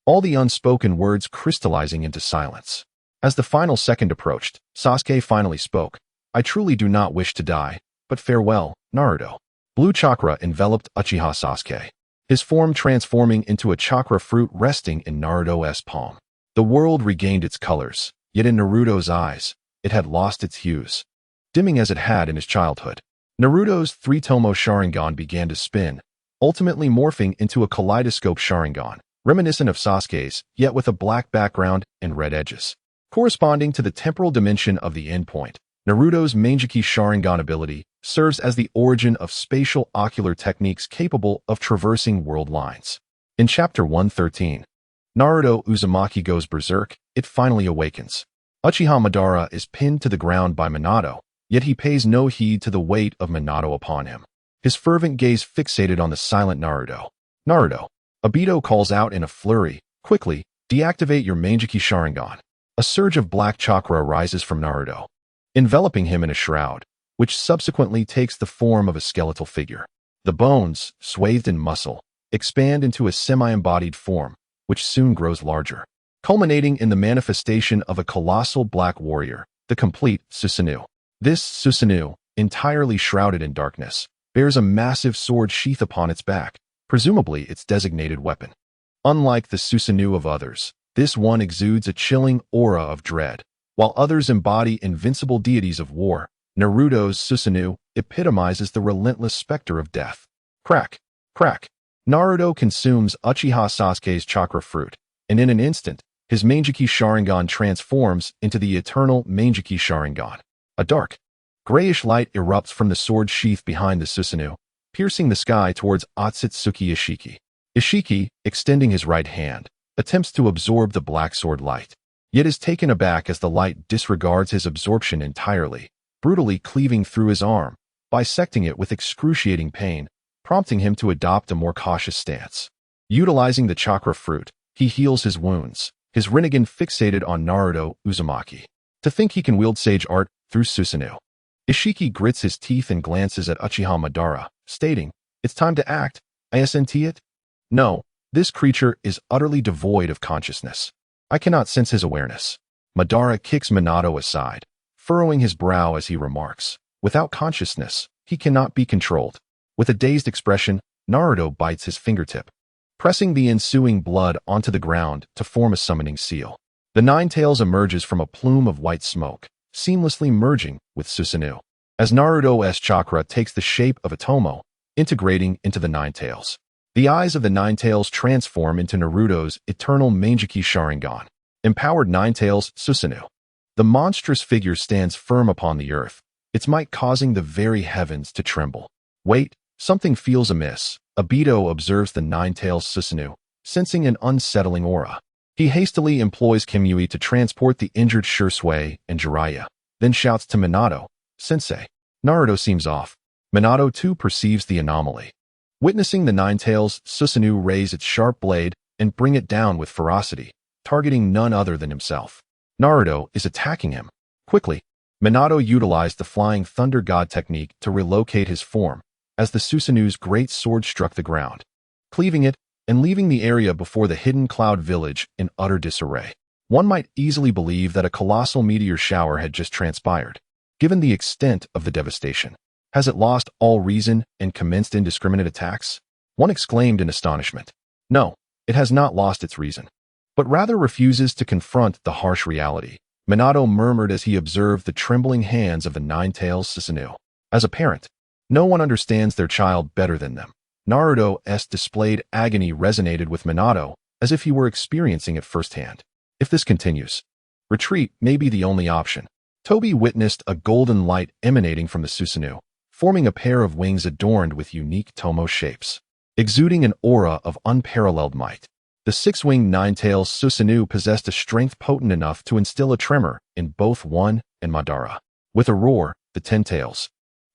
All the unspoken words crystallizing into silence. As the final second approached, Sasuke finally spoke. "I truly do not wish to die, but farewell, Naruto." Blue chakra enveloped Uchiha Sasuke, his form transforming into a chakra fruit resting in Naruto's palm. The world regained its colors, yet in Naruto's eyes, it had lost its hues, dimming as it had in his childhood. Naruto's three-tomo Sharingan began to spin, ultimately morphing into a kaleidoscope Sharingan, reminiscent of Sasuke's, yet with a black background and red edges. Corresponding to the temporal dimension of the endpoint, Naruto's Mizuki Sharingan ability serves as the origin of spatial ocular techniques capable of traversing world lines. In Chapter 113, Naruto Uzumaki goes berserk, it finally awakens. Uchiha Madara is pinned to the ground by Minato, yet he pays no heed to the weight of Minato upon him. His fervent gaze fixated on the silent Naruto. "Naruto." Obito calls out in a flurry, "Quickly, deactivate your Mizuki Sharingan." A surge of black chakra arises from Naruto, enveloping him in a shroud, which subsequently takes the form of a skeletal figure. The bones, swathed in muscle, expand into a semi-embodied form, which soon grows larger, culminating in the manifestation of a colossal black warrior, the complete Susanoo. This Susanoo, entirely shrouded in darkness, bears a massive sword sheath upon its back, presumably its designated weapon. Unlike the Susanoo of others, this one exudes a chilling aura of dread. While others embody invincible deities of war, Naruto's Susanoo epitomizes the relentless specter of death. Crack, crack. Naruto consumes Uchiha Sasuke's chakra fruit, and in an instant, his Mizuki Sharingan transforms into the eternal Mizuki Sharingan. A dark, grayish light erupts from the sword sheath behind the Susanoo, piercing the sky towards Otsutsuki Ishiki. Ishiki, extending his right hand, attempts to absorb the black sword light, yet is taken aback as the light disregards his absorption entirely, brutally cleaving through his arm, bisecting it with excruciating pain, prompting him to adopt a more cautious stance. Utilizing the chakra fruit, he heals his wounds, his Rinnegan fixated on Naruto Uzumaki. To think he can wield sage art through Susanoo. Ishiki grits his teeth and glances at Uchiha Madara, stating, "It's time to act, isn't it?" No, this creature is utterly devoid of consciousness. I cannot sense his awareness. Madara kicks Minato aside, furrowing his brow as he remarks, "Without consciousness, he cannot be controlled." With a dazed expression, Naruto bites his fingertip, pressing the ensuing blood onto the ground to form a summoning seal. The Nine Tails emerges from a plume of white smoke, seamlessly merging with Susanoo. As Naruto's chakra takes the shape of a tomo, integrating into the Nine Tails. The eyes of the Nine Tails transform into Naruto's eternal Mizuki Sharingan. Empowered Nine Tails Susanoo. The monstrous figure stands firm upon the earth, its might causing the very heavens to tremble. Wait, something feels amiss. Obito observes the nine-tailed Susanoo, sensing an unsettling aura. He hastily employs Kimui to transport the injured Shursui and Jiraiya, then shouts to Minato, "Sensei, Naruto seems off." Minato too perceives the anomaly. Witnessing the nine-tails Susanoo raise its sharp blade and bring it down with ferocity, targeting none other than himself. Naruto is attacking him. Quickly, Minato utilized the Flying Thunder God technique to relocate his form as the Susanoo's great sword struck the ground, cleaving it and leaving the area before the hidden cloud village in utter disarray. One might easily believe that a colossal meteor shower had just transpired. Given the extent of the devastation, has it lost all reason and commenced indiscriminate attacks? One exclaimed in astonishment. No, it has not lost its reason, but rather refuses to confront the harsh reality. Minato murmured as he observed the trembling hands of the nine-tails Susanoo. As a parent, no one understands their child better than them. Naruto's displayed agony resonated with Minato as if he were experiencing it firsthand. If this continues, retreat may be the only option. Toby witnessed a golden light emanating from the Susanoo, forming a pair of wings adorned with unique Tomo shapes, exuding an aura of unparalleled might. The six-winged nine-tails Susanoo possessed a strength potent enough to instill a tremor in both one and Madara. With a roar, the ten-tails,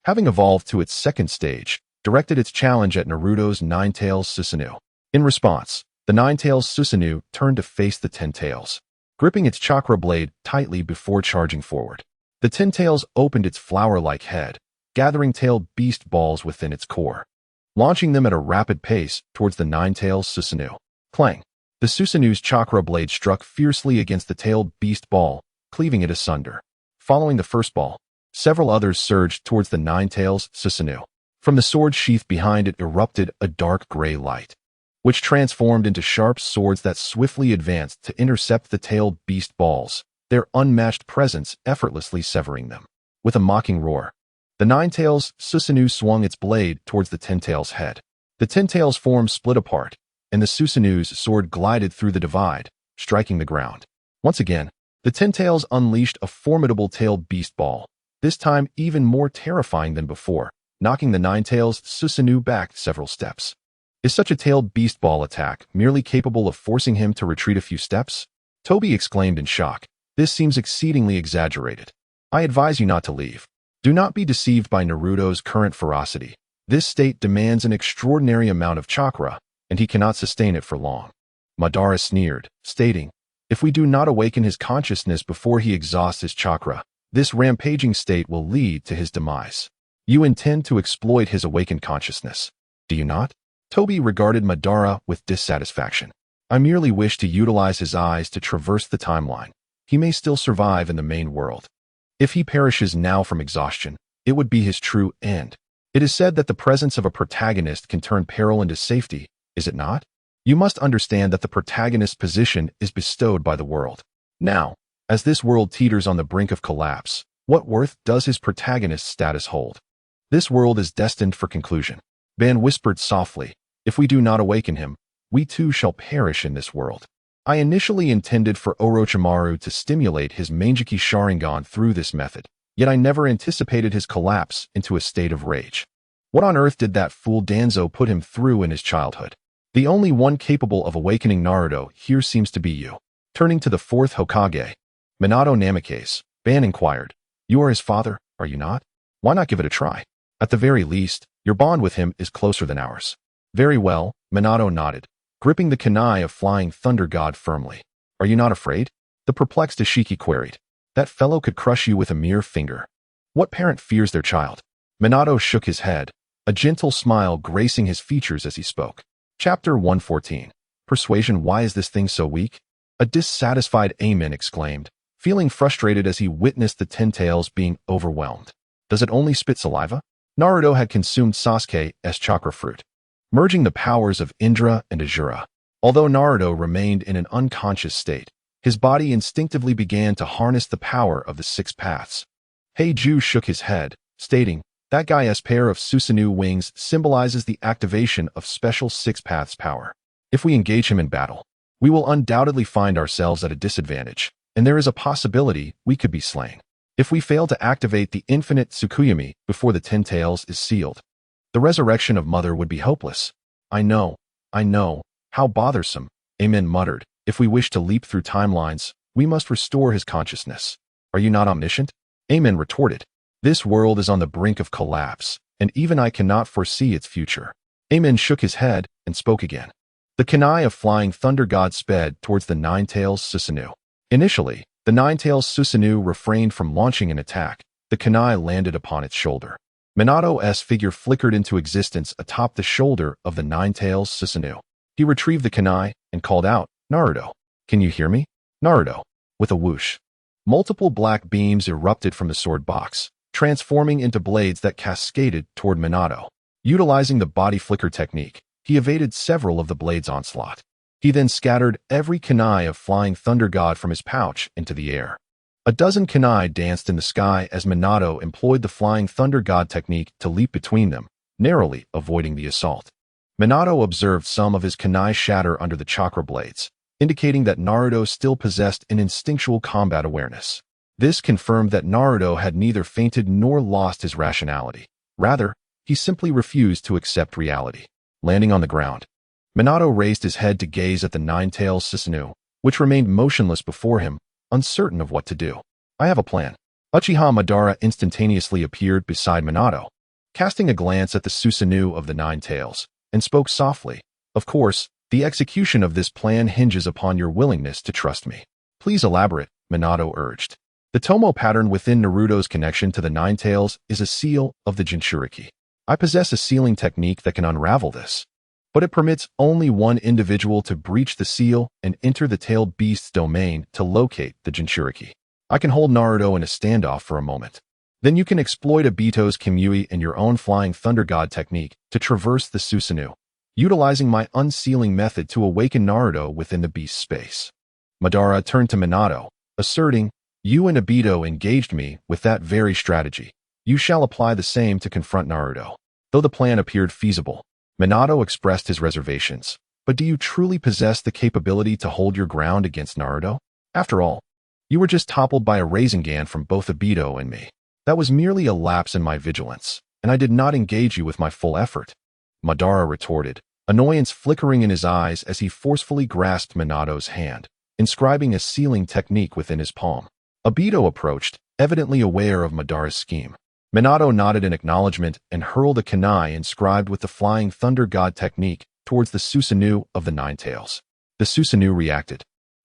having evolved to its second stage, directed its challenge at Naruto's nine-tails Susanoo. In response, the nine-tails Susanoo turned to face the ten-tails, gripping its chakra blade tightly before charging forward. The ten-tails opened its flower-like head, gathering tailed beast balls within its core, launching them at a rapid pace towards the nine-tails Susanoo. Clang! The Susanoo's chakra blade struck fiercely against the tailed beast ball, cleaving it asunder. Following the first ball, several others surged towards the nine-tails Susanoo. From the sword sheath behind it erupted a dark gray light, which transformed into sharp swords that swiftly advanced to intercept the tailed beast balls, their unmatched presence effortlessly severing them. With a mocking roar, the nine-tails Susanoo swung its blade towards the ten-tails' head. The ten-tails' form split apart, and the Susanoo's sword glided through the divide, striking the ground. Once again, the ten-tails unleashed a formidable tailed beast ball, this time even more terrifying than before, knocking the nine-tails Susanoo back several steps. Is such a tailed beast ball attack merely capable of forcing him to retreat a few steps? Toby exclaimed in shock. This seems exceedingly exaggerated. I advise you not to leave. Do not be deceived by Naruto's current ferocity. This state demands an extraordinary amount of chakra, and he cannot sustain it for long. Madara sneered, stating, if we do not awaken his consciousness before he exhausts his chakra, this rampaging state will lead to his demise. You intend to exploit his awakened consciousness, do you not? Toby regarded Madara with dissatisfaction. I merely wish to utilize his eyes to traverse the timeline. He may still survive in the main world. If he perishes now from exhaustion, it would be his true end. It is said that the presence of a protagonist can turn peril into safety, is it not? You must understand that the protagonist's position is bestowed by the world. Now, as this world teeters on the brink of collapse, what worth does his protagonist's status hold? This world is destined for conclusion. Ban whispered softly, if we do not awaken him, we too shall perish in this world. I initially intended for Orochimaru to stimulate his Mangekyou Sharingan through this method, yet I never anticipated his collapse into a state of rage. What on earth did that fool Danzo put him through in his childhood? The only one capable of awakening Naruto here seems to be you. Turning to the fourth Hokage, Minato Namikaze, Ban inquired, you are his father, are you not? Why not give it a try? At the very least, your bond with him is closer than ours. Very well, Minato nodded, gripping the kunai of Flying Thunder God firmly. Are you not afraid? The perplexed Ishiki queried. That fellow could crush you with a mere finger. What parent fears their child? Minato shook his head, a gentle smile gracing his features as he spoke. Chapter 114. Persuasion. Why is this thing so weak? A dissatisfied Amen exclaimed, feeling frustrated as he witnessed the ten-tails being overwhelmed. Does it only spit saliva? Naruto had consumed Sasuke's chakra fruit, merging the powers of Indra and Azura. Although Naruto remained in an unconscious state, his body instinctively began to harness the power of the six paths. Heiju shook his head, stating, that guy's pair of Susanoo wings symbolizes the activation of special six paths power. If we engage him in battle, we will undoubtedly find ourselves at a disadvantage. and there is a possibility we could be slain if we fail to activate the infinite Tsukuyomi before the 10 tails is sealed. The resurrection of Mother would be hopeless. I know, how bothersome, Amen muttered. If we wish to leap through timelines, we must restore his consciousness. Are you not omniscient? Amen retorted. This world is on the brink of collapse, and even I cannot foresee its future. Amen shook his head and spoke again. The kunai of Flying Thunder God sped towards the Nine-Tails Susanoo. Initially, the Nine-Tails Susanoo refrained from launching an attack. The kunai landed upon its shoulder. Minato's figure flickered into existence atop the shoulder of the Nine-Tails Susanoo. He retrieved the kunai and called out, Naruto, can you hear me? Naruto, with a whoosh. Multiple black beams erupted from the sword box, transforming into blades that cascaded toward Minato. Utilizing the body flicker technique, he evaded several of the blades' onslaught. He then scattered every kunai of Flying Thunder God from his pouch into the air. A dozen kunai danced in the sky as Minato employed the Flying Thunder God technique to leap between them, narrowly avoiding the assault. Minato observed some of his kunai shatter under the chakra blades, indicating that Naruto still possessed an instinctual combat awareness. This confirmed that Naruto had neither fainted nor lost his rationality. Rather, he simply refused to accept reality. Landing on the ground, Minato raised his head to gaze at the Nine-Tails Susanoo, which remained motionless before him, uncertain of what to do. I have a plan. Uchiha Madara instantaneously appeared beside Minato, casting a glance at the Susanoo of the Nine-Tails, and spoke softly. Of course, the execution of this plan hinges upon your willingness to trust me. Please elaborate, Minato urged. The Tomo pattern within Naruto's connection to the Nine-Tails is a seal of the Jinchuriki. I possess a sealing technique that can unravel this, but it permits only one individual to breach the seal and enter the tailed beast's domain to locate the Jinchuriki. I can hold Naruto in a standoff for a moment. Then you can exploit Obito's Kimui and your own Flying Thunder God technique to traverse the Susanoo, utilizing my unsealing method to awaken Naruto within the beast's space. Madara turned to Minato, asserting, you and Obito engaged me with that very strategy. You shall apply the same to confront Naruto. Though the plan appeared feasible, Minato expressed his reservations. But do you truly possess the capability to hold your ground against Naruto? After all, you were just toppled by a Rasengan from both Obito and me. That was merely a lapse in my vigilance, and I did not engage you with my full effort. Madara retorted, annoyance flickering in his eyes as he forcefully grasped Minato's hand, inscribing a sealing technique within his palm. Obito approached, evidently aware of Madara's scheme. Minato nodded in acknowledgement and hurled a kunai inscribed with the Flying Thunder God technique towards the Susanoo of the Nine-Tails. The Susanoo reacted,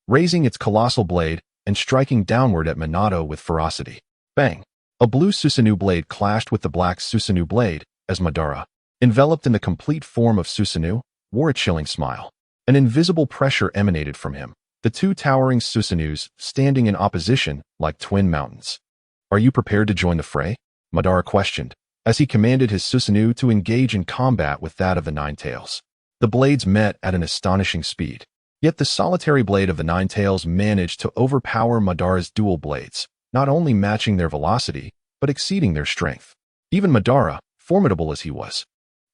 raising its colossal blade and striking downward at Minato with ferocity. Bang! A blue Susanoo blade clashed with the black Susanoo blade as Madara, enveloped in the complete form of Susanoo, wore a chilling smile. An invisible pressure emanated from him, the two towering Susanoos standing in opposition like twin mountains. Are you prepared to join the fray? Madara questioned, as he commanded his Susanoo to engage in combat with that of the Nine-Tails. The blades met at an astonishing speed. Yet the solitary blade of the Nine-Tails managed to overpower Madara's dual blades, not only matching their velocity, but exceeding their strength. Even Madara, formidable as he was,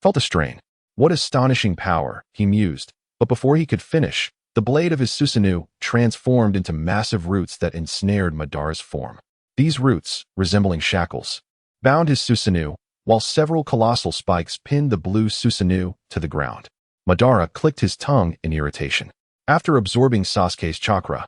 felt a strain. What astonishing power, he mused, but before he could finish, the blade of his Susanoo transformed into massive roots that ensnared Madara's form. These roots, resembling shackles, bound his Susanoo, while several colossal spikes pinned the blue Susanoo to the ground. Madara clicked his tongue in irritation. After absorbing Sasuke's chakra,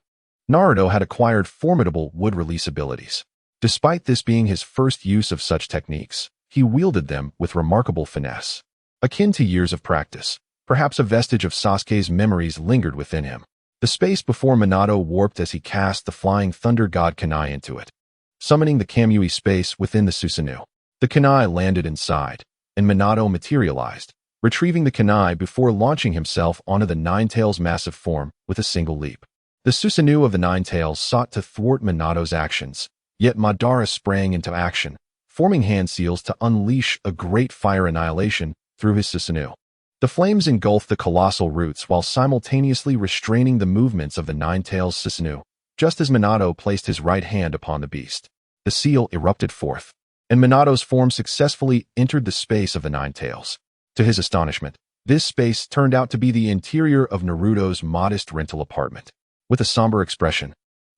Naruto had acquired formidable wood-release abilities. Despite this being his first use of such techniques, he wielded them with remarkable finesse. Akin to years of practice, perhaps a vestige of Sasuke's memories lingered within him. The space before Minato warped as he cast the Flying Thunder God kunai into it, summoning the Kamui space within the Susanoo. The kunai landed inside, and Minato materialized, retrieving the kunai before launching himself onto the Nine-Tails' massive form with a single leap. The Susanoo of the Nine-Tails sought to thwart Minato's actions, yet Madara sprang into action, forming hand seals to unleash a great fire annihilation through his Susanoo. The flames engulfed the colossal roots while simultaneously restraining the movements of the Nine-Tails Susanoo. Just as Minato placed his right hand upon the beast, the seal erupted forth, and Minato's form successfully entered the space of the Nine-Tails. To his astonishment, this space turned out to be the interior of Naruto's modest rental apartment. With a somber expression,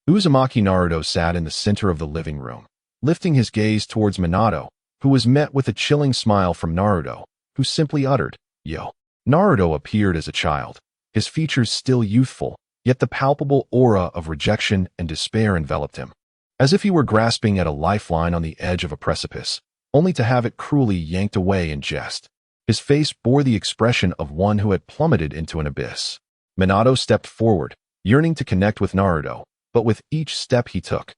Uzumaki Naruto sat in the center of the living room, lifting his gaze towards Minato, who was met with a chilling smile from Naruto, who simply uttered, "Yo." Naruto appeared as a child, his features still youthful, yet the palpable aura of rejection and despair enveloped him, as if he were grasping at a lifeline on the edge of a precipice, only to have it cruelly yanked away in jest. His face bore the expression of one who had plummeted into an abyss. Minato stepped forward, yearning to connect with Naruto, but with each step he took,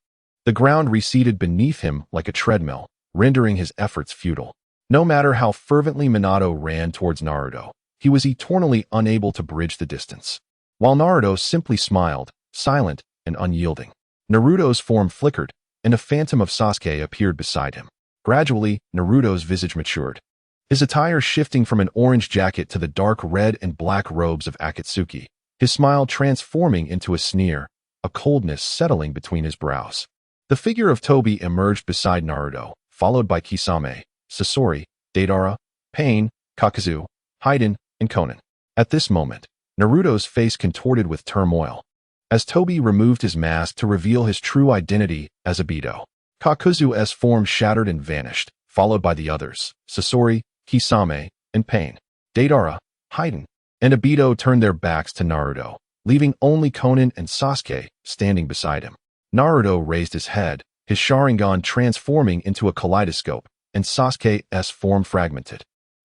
the ground receded beneath him like a treadmill, rendering his efforts futile. No matter how fervently Minato ran towards Naruto, he was eternally unable to bridge the distance. While Naruto simply smiled, silent and unyielding, Naruto's form flickered, and a phantom of Sasuke appeared beside him. Gradually, Naruto's visage matured, his attire shifting from an orange jacket to the dark red and black robes of Akatsuki, his smile transforming into a sneer, a coldness settling between his brows. The figure of Tobi emerged beside Naruto, followed by Kisame, Sasori, Deidara, Pain, Kakazu, Haiden, and Konan. At this moment, Naruto's face contorted with turmoil, as Tobi removed his mask to reveal his true identity as Obito. Kakazu's form shattered and vanished, followed by the others, Sasori, Kisame, and Pain. Deidara, Haiden, and Obito turned their backs to Naruto, leaving only Konan and Sasuke standing beside him. Naruto raised his head, his Sharingan transforming into a kaleidoscope, and Sasuke's form fragmented.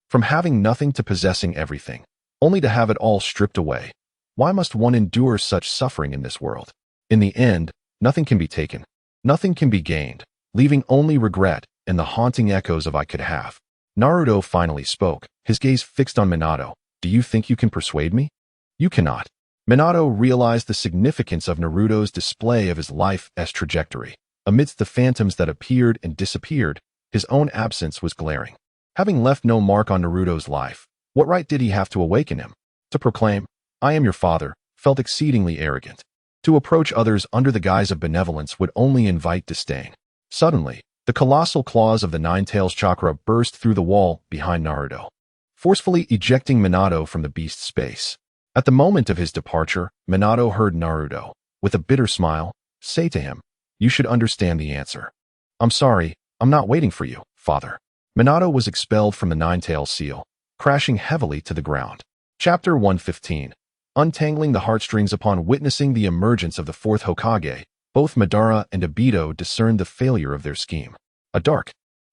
From having nothing to possessing everything, only to have it all stripped away. Why must one endure such suffering in this world? In the end, nothing can be taken, nothing can be gained, leaving only regret and the haunting echoes of "I could have." Naruto finally spoke, his gaze fixed on Minato. "Do you think you can persuade me?" "You cannot." Minato realized the significance of Naruto's display of his life's trajectory. Amidst the phantoms that appeared and disappeared, his own absence was glaring. Having left no mark on Naruto's life, what right did he have to awaken him? To proclaim, "I am your father," felt exceedingly arrogant. To approach others under the guise of benevolence would only invite disdain. Suddenly, the colossal claws of the Nine-Tails chakra burst through the wall behind Naruto, forcefully ejecting Minato from the beast's space. At the moment of his departure, Minato heard Naruto, with a bitter smile, say to him, "You should understand the answer." "I'm sorry, I'm not waiting for you, father." Minato was expelled from the Nine-Tails seal, crashing heavily to the ground. Chapter 115. Untangling the heartstrings. Upon witnessing the emergence of the Fourth Hokage, both Madara and Obito discerned the failure of their scheme. A dark,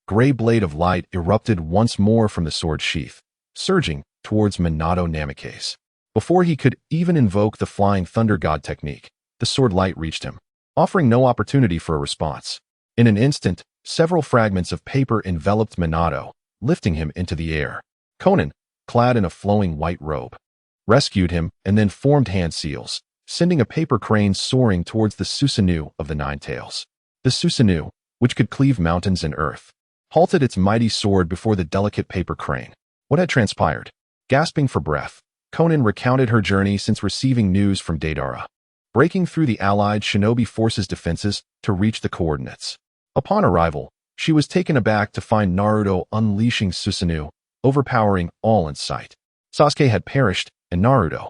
gray blade of light erupted once more from the sword sheath, surging towards Minato Namikaze. Before he could even invoke the Flying Thunder God technique, the sword light reached him, offering no opportunity for a response. In an instant, several fragments of paper enveloped Minato, lifting him into the air. Konan, clad in a flowing white robe, rescued him and then formed hand seals, sending a paper crane soaring towards the Susanoo of the Nine-Tails. The Susanoo, which could cleave mountains and earth, halted its mighty sword before the delicate paper crane. What had transpired? Gasping for breath, Konan recounted her journey since receiving news from Deidara, breaking through the allied shinobi forces' defenses to reach the coordinates. Upon arrival, she was taken aback to find Naruto unleashing Susanoo, overpowering all in sight. Sasuke had perished, and Naruto,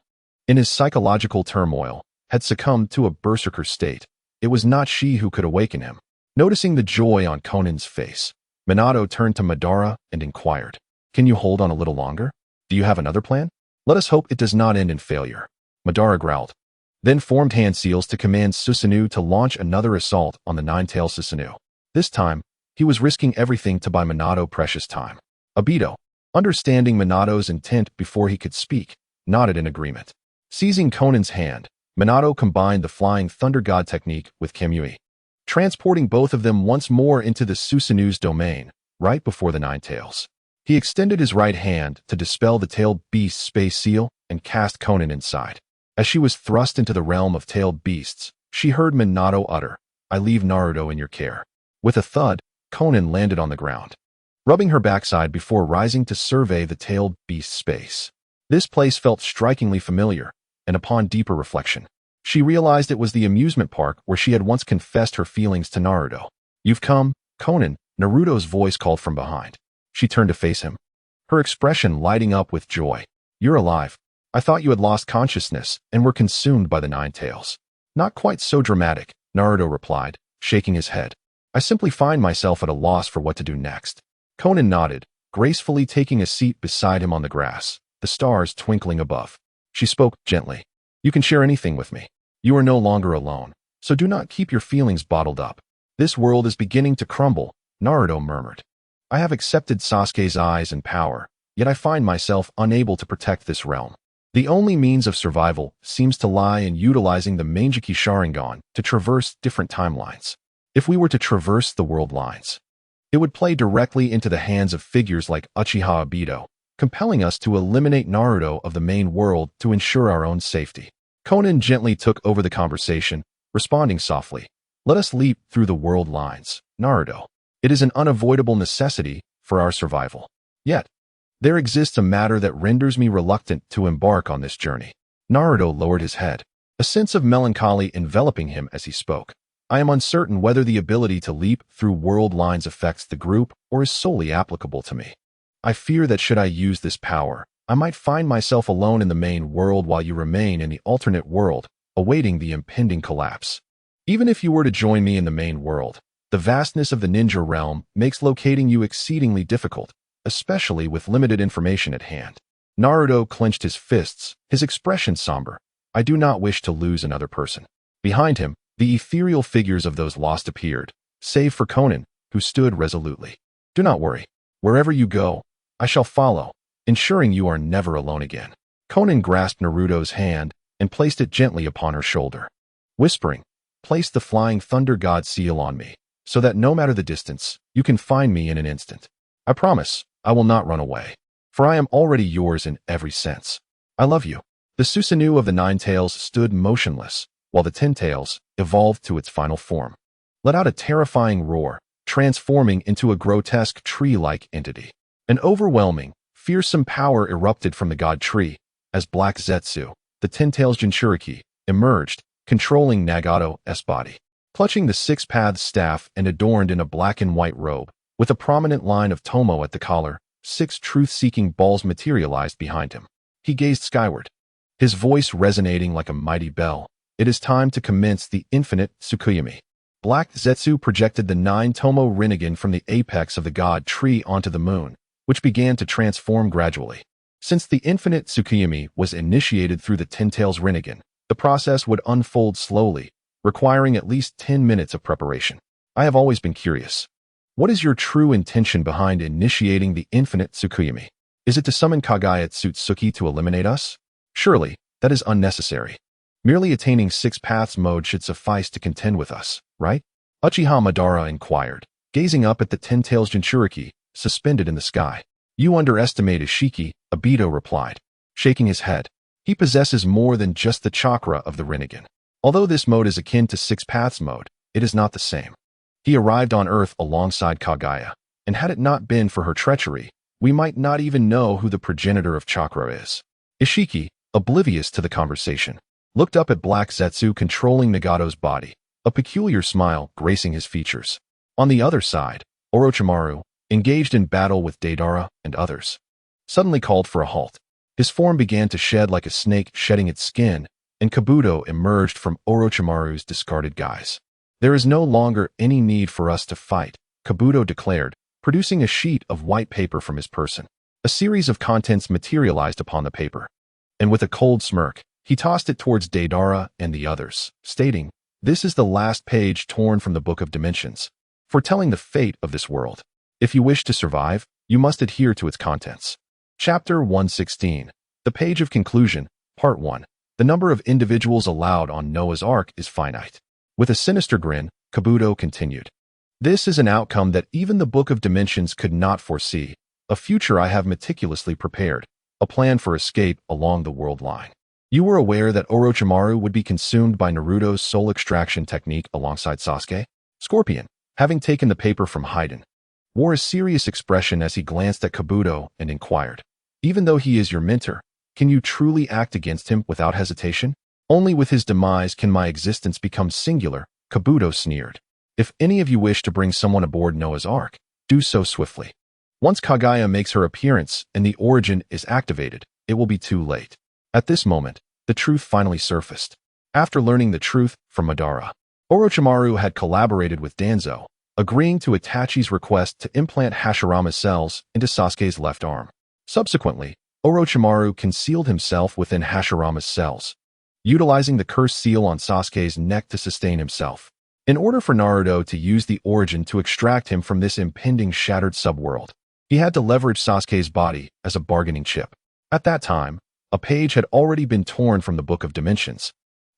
in his psychological turmoil, had succumbed to a berserker state. It was not she who could awaken him. Noticing the joy on Konan's face, Minato turned to Madara and inquired, "Can you hold on a little longer? Do you have another plan? Let us hope it does not end in failure." Madara growled, then formed hand seals to command Susanoo to launch another assault on the Nine-Tails Susanoo. This time, he was risking everything to buy Minato precious time. Obito, understanding Minato's intent before he could speak, nodded in agreement. Seizing Konan's hand, Minato combined the Flying Thunder God technique with Kamui, transporting both of them once more into the Susanoo's domain, right before the Nine-Tails. He extended his right hand to dispel the tailed beast's space seal and cast Konan inside. As she was thrust into the realm of tailed beasts, she heard Minato utter, "I leave Naruto in your care." With a thud, Konan landed on the ground, rubbing her backside before rising to survey the tailed beast's space. This place felt strikingly familiar, and upon deeper reflection, she realized it was the amusement park where she had once confessed her feelings to Naruto. "You've come, Konan," Naruto's voice called from behind. She turned to face him, her expression lighting up with joy. "You're alive. I thought you had lost consciousness and were consumed by the Nine-Tails." "Not quite so dramatic," Naruto replied, shaking his head. I simply find myself at a loss for what to do next. Conan nodded, gracefully taking a seat beside him on the grass, the stars twinkling above. She spoke gently. You can share anything with me. You are no longer alone, so do not keep your feelings bottled up. This world is beginning to crumble, Naruto murmured. I have accepted Sasuke's eyes and power, yet I find myself unable to protect this realm. The only means of survival seems to lie in utilizing the Mizuki Sharingan to traverse different timelines. If we were to traverse the world lines, it would play directly into the hands of figures like Uchiha Obito, compelling us to eliminate Naruto of the main world to ensure our own safety. Conan gently took over the conversation, responding softly. Let us leap through the world lines, Naruto. It is an unavoidable necessity for our survival. Yet, there exists a matter that renders me reluctant to embark on this journey. Naruto lowered his head, a sense of melancholy enveloping him as he spoke. I am uncertain whether the ability to leap through world lines affects the group or is solely applicable to me. I fear that should I use this power, I might find myself alone in the main world while you remain in the alternate world, awaiting the impending collapse. Even if you were to join me in the main world, the vastness of the ninja realm makes locating you exceedingly difficult, especially with limited information at hand. Naruto clenched his fists, his expression somber. I do not wish to lose another person. Behind him, the ethereal figures of those lost appeared, save for Conan, who stood resolutely. Do not worry. Wherever you go, I shall follow, ensuring you are never alone again. Conan grasped Naruto's hand and placed it gently upon her shoulder, whispering, Place the flying thunder god seal on me, so that no matter the distance, you can find me in an instant. I promise, I will not run away, for I am already yours in every sense. I love you. The Susanoo of the Nine Tails stood motionless, while the Ten Tails evolved to its final form. Let out a terrifying roar, transforming into a grotesque tree-like entity. An overwhelming, fearsome power erupted from the god tree, as Black Zetsu, the Ten Tails Jinchuriki, emerged, controlling Nagato's body. Clutching the six-path staff and adorned in a black and white robe, with a prominent line of Tomo at the collar, 6 truth-seeking balls materialized behind him. He gazed skyward, his voice resonating like a mighty bell. It is time to commence the infinite Tsukuyami. Black Zetsu projected the 9 Tomo Rinnegan from the apex of the god tree onto the moon, which began to transform gradually. Since the infinite Tsukuyami was initiated through the Ten Tails Rinnegan, the process would unfold slowly, requiring at least 10 minutes of preparation. I have always been curious. What is your true intention behind initiating the infinite Tsukuyami? Is it to summon Kagaya Tsutsuki to eliminate us? Surely, that is unnecessary. Merely attaining 6 paths mode should suffice to contend with us, right? Uchiha Madara inquired, gazing up at the Ten Tails Jinchuriki, suspended in the sky. You underestimate Ishiki, Obito replied, shaking his head. He possesses more than just the chakra of the Rinnegan. Although this mode is akin to 6 paths mode, it is not the same. He arrived on Earth alongside Kagaya, and had it not been for her treachery, we might not even know who the progenitor of chakra is. Ishiki, oblivious to the conversation, looked up at Black Zetsu controlling Nagato's body, a peculiar smile gracing his features. On the other side, Orochimaru, engaged in battle with Deidara and others, suddenly called for a halt. His form began to shed like a snake shedding its skin, and Kabuto emerged from Orochimaru's discarded guise. There is no longer any need for us to fight, Kabuto declared, producing a sheet of white paper from his person. A series of contents materialized upon the paper, and with a cold smirk, he tossed it towards Deidara and the others, stating, This is the last page torn from the Book of Dimensions, foretelling the fate of this world. If you wish to survive, you must adhere to its contents. Chapter 116. The Page of Conclusion, Part 1. The number of individuals allowed on Noah's Ark is finite. With a sinister grin, Kabuto continued. This is an outcome that even the Book of Dimensions could not foresee, a future I have meticulously prepared, a plan for escape along the world line. You were aware that Orochimaru would be consumed by Naruto's soul extraction technique alongside Sasuke? Scorpion, having taken the paper from Haiden, wore a serious expression as he glanced at Kabuto and inquired, Even though he is your mentor, can you truly act against him without hesitation? Only with his demise can my existence become singular, Kabuto sneered. If any of you wish to bring someone aboard Noah's Ark, do so swiftly. Once Kagaya makes her appearance and the origin is activated, it will be too late. At this moment, the truth finally surfaced. After learning the truth from Madara, Orochimaru had collaborated with Danzo, agreeing to Itachi's request to implant Hashirama's cells into Sasuke's left arm. Subsequently, Orochimaru concealed himself within Hashirama's cells, utilizing the cursed seal on Sasuke's neck to sustain himself. In order for Naruto to use the origin to extract him from this impending shattered subworld, he had to leverage Sasuke's body as a bargaining chip. At that time, a page had already been torn from the Book of Dimensions,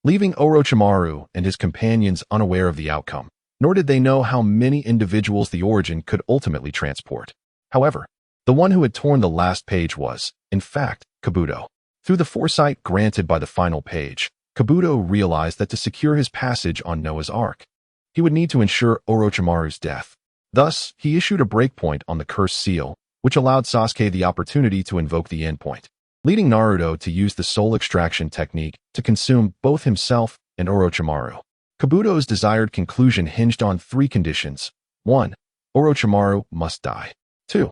leaving Orochimaru and his companions unaware of the outcome, nor did they know how many individuals the origin could ultimately transport. However, the one who had torn the last page was, in fact, Kabuto. Through the foresight granted by the final page, Kabuto realized that to secure his passage on Noah's Ark, he would need to ensure Orochimaru's death. Thus, he issued a breakpoint on the cursed seal, which allowed Sasuke the opportunity to invoke the endpoint, leading Naruto to use the soul extraction technique to consume both himself and Orochimaru. Kabuto's desired conclusion hinged on 3 conditions. 1. Orochimaru must die. 2.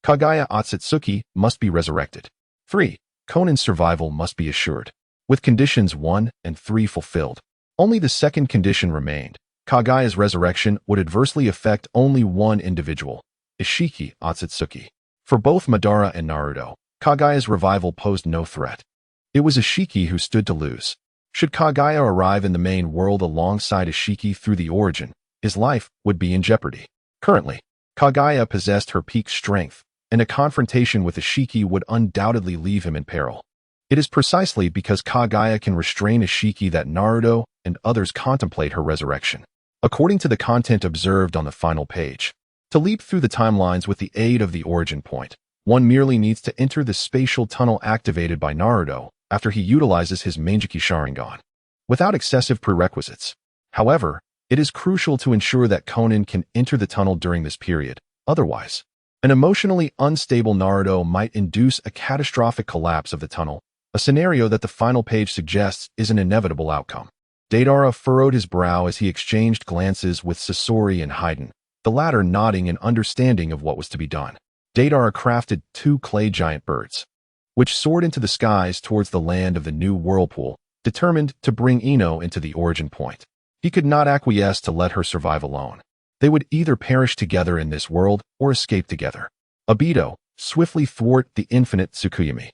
Kagaya Otsutsuki must be resurrected. 3. Konin's survival must be assured. With conditions 1 and 3 fulfilled, only the second condition remained. Kagaya's resurrection would adversely affect only one individual, Ishiki Otsutsuki. For both Madara and Naruto, Kagaya's revival posed no threat. It was Ishiki who stood to lose. Should Kagaya arrive in the main world alongside Ishiki through the origin, his life would be in jeopardy. Currently, Kagaya possessed her peak strength, and a confrontation with Ishiki would undoubtedly leave him in peril. It is precisely because Kagaya can restrain Ishiki that Naruto and others contemplate her resurrection. According to the content observed on the final page, to leap through the timelines with the aid of the origin point, one merely needs to enter the spatial tunnel activated by Naruto after he utilizes his Mangekyou Sharingan, without excessive prerequisites. However, it is crucial to ensure that Konin can enter the tunnel during this period. Otherwise, an emotionally unstable Naruto might induce a catastrophic collapse of the tunnel, a scenario that the final page suggests is an inevitable outcome. Deidara furrowed his brow as he exchanged glances with Sasori and Haiden, the latter nodding in understanding of what was to be done. Deidara crafted 2 clay giant birds, which soared into the skies towards the land of the new whirlpool, determined to bring Ino into the origin point. He could not acquiesce to let her survive alone. They would either perish together in this world or escape together. Obito, swiftly thwart the infinite Tsukuyomi.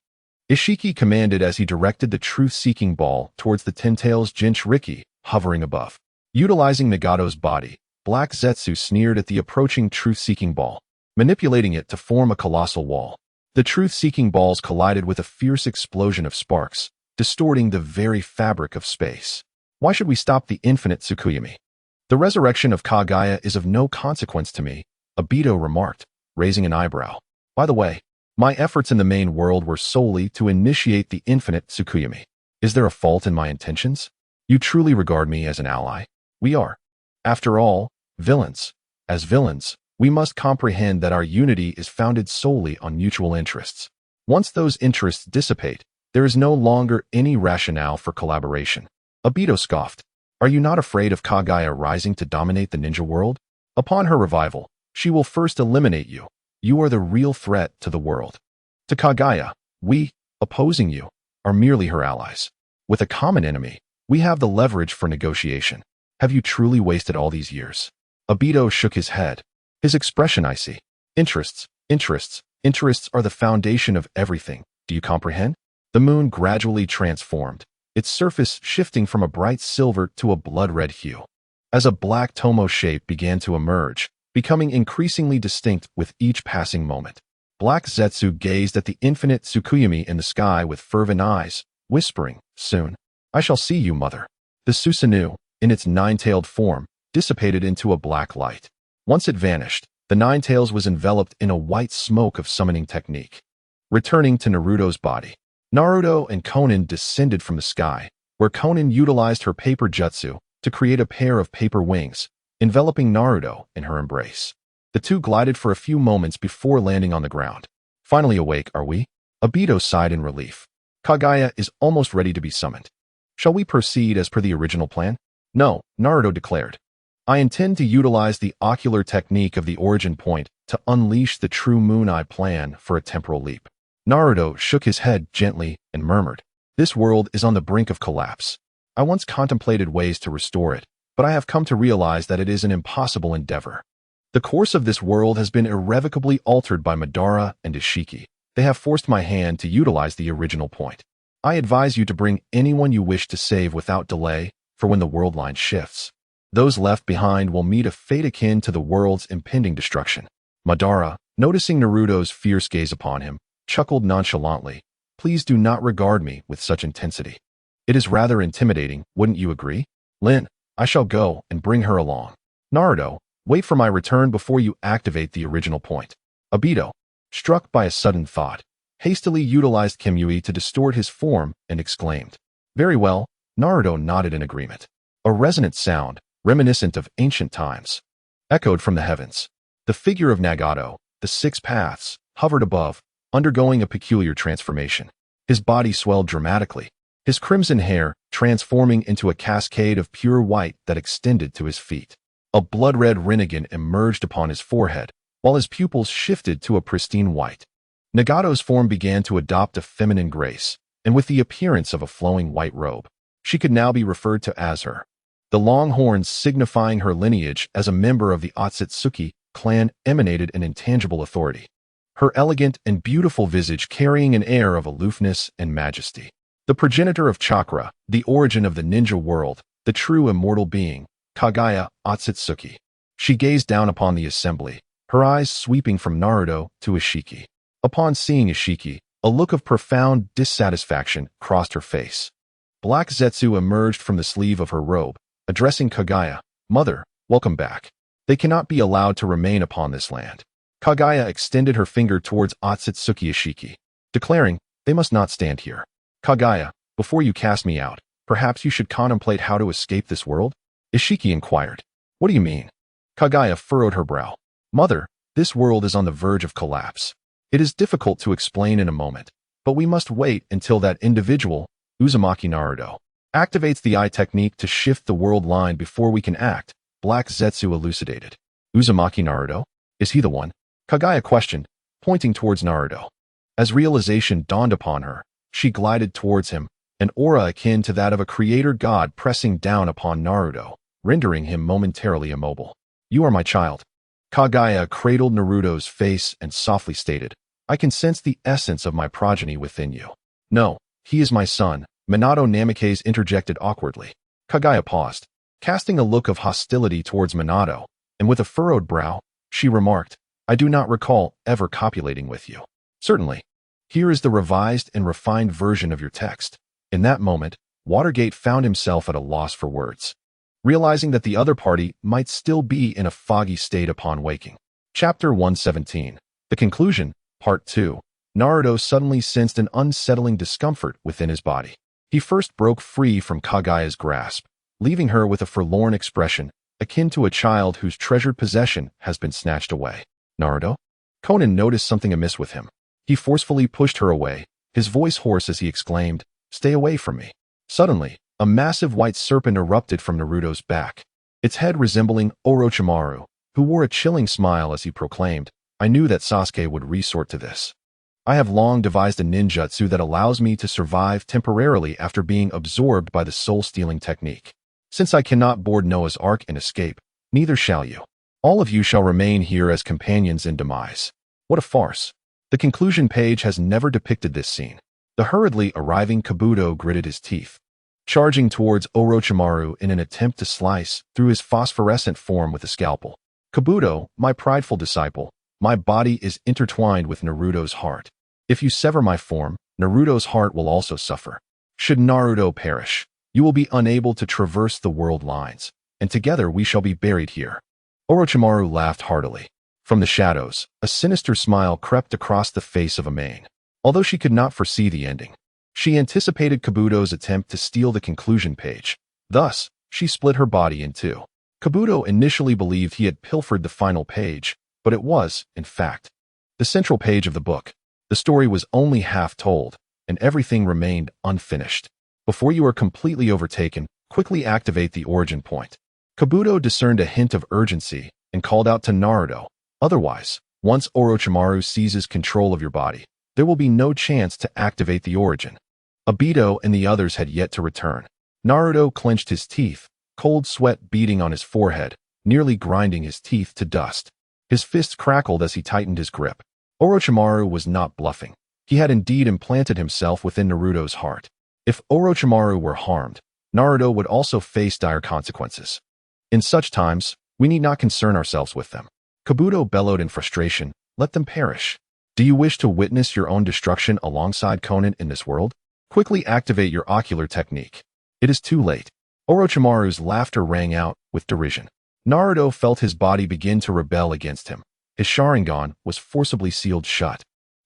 Ishiki commanded as he directed the truth-seeking ball towards the Ten-Tails Jinchuriki, hovering above. Utilizing Nagato's body, Black Zetsu sneered at the approaching truth-seeking ball, manipulating it to form a colossal wall. The truth-seeking balls collided with a fierce explosion of sparks, distorting the very fabric of space. Why should we stop the infinite Tsukuyomi? The resurrection of Kagaya is of no consequence to me, Obito remarked, raising an eyebrow. By the way, my efforts in the main world were solely to initiate the infinite Tsukuyomi. Is there a fault in my intentions? You truly regard me as an ally? We are, after all, villains. As villains, we must comprehend that our unity is founded solely on mutual interests. Once those interests dissipate, there is no longer any rationale for collaboration. Obito scoffed. Are you not afraid of Kagaya rising to dominate the ninja world? Upon her revival, she will first eliminate you. You are the real threat to the world. To Kagaya, we, opposing you, are merely her allies. With a common enemy, we have the leverage for negotiation. Have you truly wasted all these years? Obito shook his head. His expression icy. Interests are the foundation of everything. Do you comprehend? The moon gradually transformed, its surface shifting from a bright silver to a blood-red hue. As a black tomo shape began to emerge, becoming increasingly distinct with each passing moment, Black Zetsu gazed at the infinite Tsukuyomi in the sky with fervent eyes, whispering, "Soon, I shall see you, mother." The Susanoo, in its 9-tailed form, dissipated into a black light. Once it vanished, the 9-tails was enveloped in a white smoke of summoning technique. Returning to Naruto's body, Naruto and Konin descended from the sky, where Konin utilized her paper jutsu to create a pair of paper wings, enveloping Naruto in her embrace. The two glided for a few moments before landing on the ground. Finally awake, are we? Obito sighed in relief. Kagaya is almost ready to be summoned. Shall we proceed as per the original plan? No, Naruto declared. I intend to utilize the ocular technique of the origin point to unleash the true Moon Eye plan for a temporal leap. Naruto shook his head gently and murmured, "This world is on the brink of collapse. I once contemplated ways to restore it, but but I have come to realize that it is an impossible endeavor. The course of this world has been irrevocably altered by Madara and Ishiki. They have forced my hand to utilize the original point. I advise you to bring anyone you wish to save without delay, for when the world line shifts, those left behind will meet a fate akin to the world's impending destruction. Madara, noticing Naruto's fierce gaze upon him, chuckled nonchalantly. Please do not regard me with such intensity. It is rather intimidating, wouldn't you agree? Lin, I shall go and bring her along. Naruto, wait for my return before you activate the original point. Obito, struck by a sudden thought, hastily utilized Kimui to distort his form and exclaimed. Very well, Naruto nodded in agreement. A resonant sound, reminiscent of ancient times, echoed from the heavens. The figure of Nagato, the six paths, hovered above, undergoing a peculiar transformation. His body swelled dramatically, his crimson hair transforming into a cascade of pure white that extended to his feet. A blood-red rinnegan emerged upon his forehead, while his pupils shifted to a pristine white. Nagato's form began to adopt a feminine grace, and with the appearance of a flowing white robe, she could now be referred to as her. The long horns signifying her lineage as a member of the Otsutsuki clan emanated an intangible authority. Her elegant and beautiful visage carrying an air of aloofness and majesty. The progenitor of chakra, the origin of the ninja world, the true immortal being, Kagaya Otsutsuki. She gazed down upon the assembly, her eyes sweeping from Naruto to Ishiki. Upon seeing Ishiki, a look of profound dissatisfaction crossed her face. Black Zetsu emerged from the sleeve of her robe, addressing Kagaya. Mother, welcome back. They cannot be allowed to remain upon this land. Kagaya extended her finger towards Otsutsuki Ishiki, declaring, they must not stand here. Kagaya, before you cast me out, perhaps you should contemplate how to escape this world? Ishiki inquired. What do you mean? Kagaya furrowed her brow. Mother, this world is on the verge of collapse. It is difficult to explain in a moment, but we must wait until that individual, Uzumaki Naruto, activates the eye technique to shift the world line before we can act, Black Zetsu elucidated. Uzumaki Naruto? Is he the one? Kagaya questioned, pointing towards Naruto. As realization dawned upon her, she glided towards him, an aura akin to that of a creator god pressing down upon Naruto, rendering him momentarily immobile. You are my child. Kagaya cradled Naruto's face and softly stated, I can sense the essence of my progeny within you. No, he is my son, Minato Namikaze interjected awkwardly. Kagaya paused, casting a look of hostility towards Minato, and with a furrowed brow, she remarked, I do not recall ever copulating with you. Certainly. Here is the revised and refined version of your text. In that moment, Watergate found himself at a loss for words, realizing that the other party might still be in a foggy state upon waking. Chapter 117. The Conclusion, Part 2. Naruto suddenly sensed an unsettling discomfort within his body. He first broke free from Kagaya's grasp, leaving her with a forlorn expression, akin to a child whose treasured possession has been snatched away. Naruto? Konan noticed something amiss with him. He forcefully pushed her away, his voice hoarse as he exclaimed, Stay away from me. Suddenly, a massive white serpent erupted from Naruto's back, its head resembling Orochimaru, who wore a chilling smile as he proclaimed, I knew that Sasuke would resort to this. I have long devised a ninjutsu that allows me to survive temporarily after being absorbed by the soul-stealing technique. Since I cannot board Noah's Ark and escape, neither shall you. All of you shall remain here as companions in demise. What a farce. The conclusion page has never depicted this scene. The hurriedly arriving Kabuto gritted his teeth, charging towards Orochimaru in an attempt to slice through his phosphorescent form with a scalpel. Kabuto, my prideful disciple, my body is intertwined with Naruto's heart. If you sever my form, Naruto's heart will also suffer. Should Naruto perish, you will be unable to traverse the world lines, and together we shall be buried here. Orochimaru laughed heartily. From the shadows, a sinister smile crept across the face of Amain. Although she could not foresee the ending, she anticipated Kabuto's attempt to steal the conclusion page. Thus, she split her body in two. Kabuto initially believed he had pilfered the final page, but it was, in fact, the central page of the book. The story was only half told, and everything remained unfinished. Before you are completely overtaken, quickly activate the origin point. Kabuto discerned a hint of urgency and called out to Naruto. Otherwise, once Orochimaru seizes control of your body, there will be no chance to activate the origin. Obito and the others had yet to return. Naruto clenched his teeth, cold sweat beading on his forehead, nearly grinding his teeth to dust. His fists crackled as he tightened his grip. Orochimaru was not bluffing. He had indeed implanted himself within Naruto's heart. If Orochimaru were harmed, Naruto would also face dire consequences. In such times, we need not concern ourselves with them. Kabuto bellowed in frustration, "Let them perish. Do you wish to witness your own destruction alongside Konan in this world? Quickly activate your ocular technique. It is too late." Orochimaru's laughter rang out with derision. Naruto felt his body begin to rebel against him. His Sharingan was forcibly sealed shut,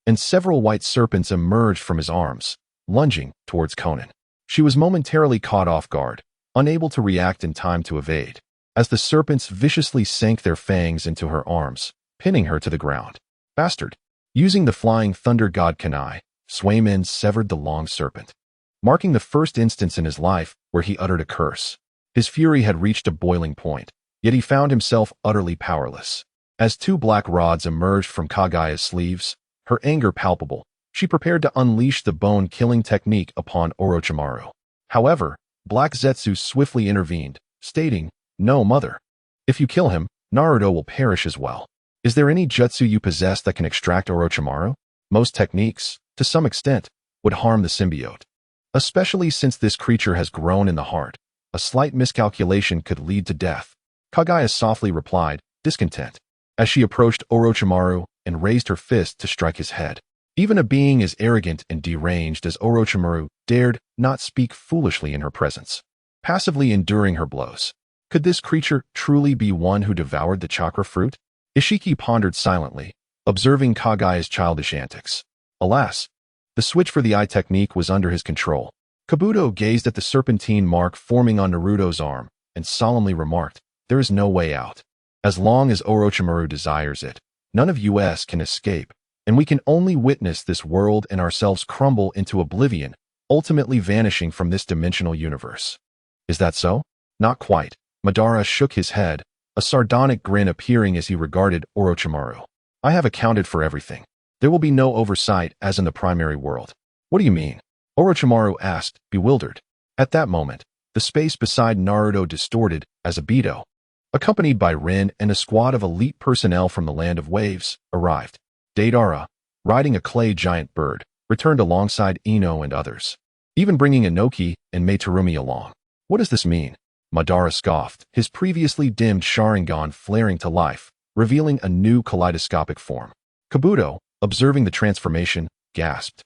and several white serpents emerged from his arms, lunging towards Konan. She was momentarily caught off guard, unable to react in time to evade, as the serpents viciously sank their fangs into her arms, pinning her to the ground. "Bastard!" Using the flying thunder god Kunai, Swayman severed the long serpent, marking the first instance in his life where he uttered a curse. His fury had reached a boiling point, yet he found himself utterly powerless. As two black rods emerged from Kagaya's sleeves, her anger palpable, she prepared to unleash the bone-killing technique upon Orochimaru. However, Black Zetsu swiftly intervened, stating, "No, mother. If you kill him, Naruto will perish as well. Is there any jutsu you possess that can extract Orochimaru? Most techniques, to some extent, would harm the symbiote. Especially since this creature has grown in the heart. A slight miscalculation could lead to death." Kagaya softly replied, discontent, as she approached Orochimaru and raised her fist to strike his head. Even a being as arrogant and deranged as Orochimaru dared not speak foolishly in her presence, passively enduring her blows. Could this creature truly be one who devoured the chakra fruit? Ishiki pondered silently, observing Kagaya's childish antics. Alas, the switch for the eye technique was under his control. Kabuto gazed at the serpentine mark forming on Naruto's arm and solemnly remarked, "There is no way out. As long as Orochimaru desires it, none of us can escape, and we can only witness this world and ourselves crumble into oblivion, ultimately vanishing from this dimensional universe." "Is that so?" "Not quite." Madara shook his head, a sardonic grin appearing as he regarded Orochimaru. "I have accounted for everything. There will be no oversight as in the primary world." "What do you mean?" Orochimaru asked, bewildered. At that moment, the space beside Naruto distorted as Obito, accompanied by Rin and a squad of elite personnel from the Land of Waves, arrived. Deidara, riding a clay giant bird, returned alongside Ino and others, even bringing Inoki and Meitarumi along. "What does this mean?" Madara scoffed, his previously dimmed Sharingan flaring to life, revealing a new kaleidoscopic form. Kabuto, observing the transformation, gasped.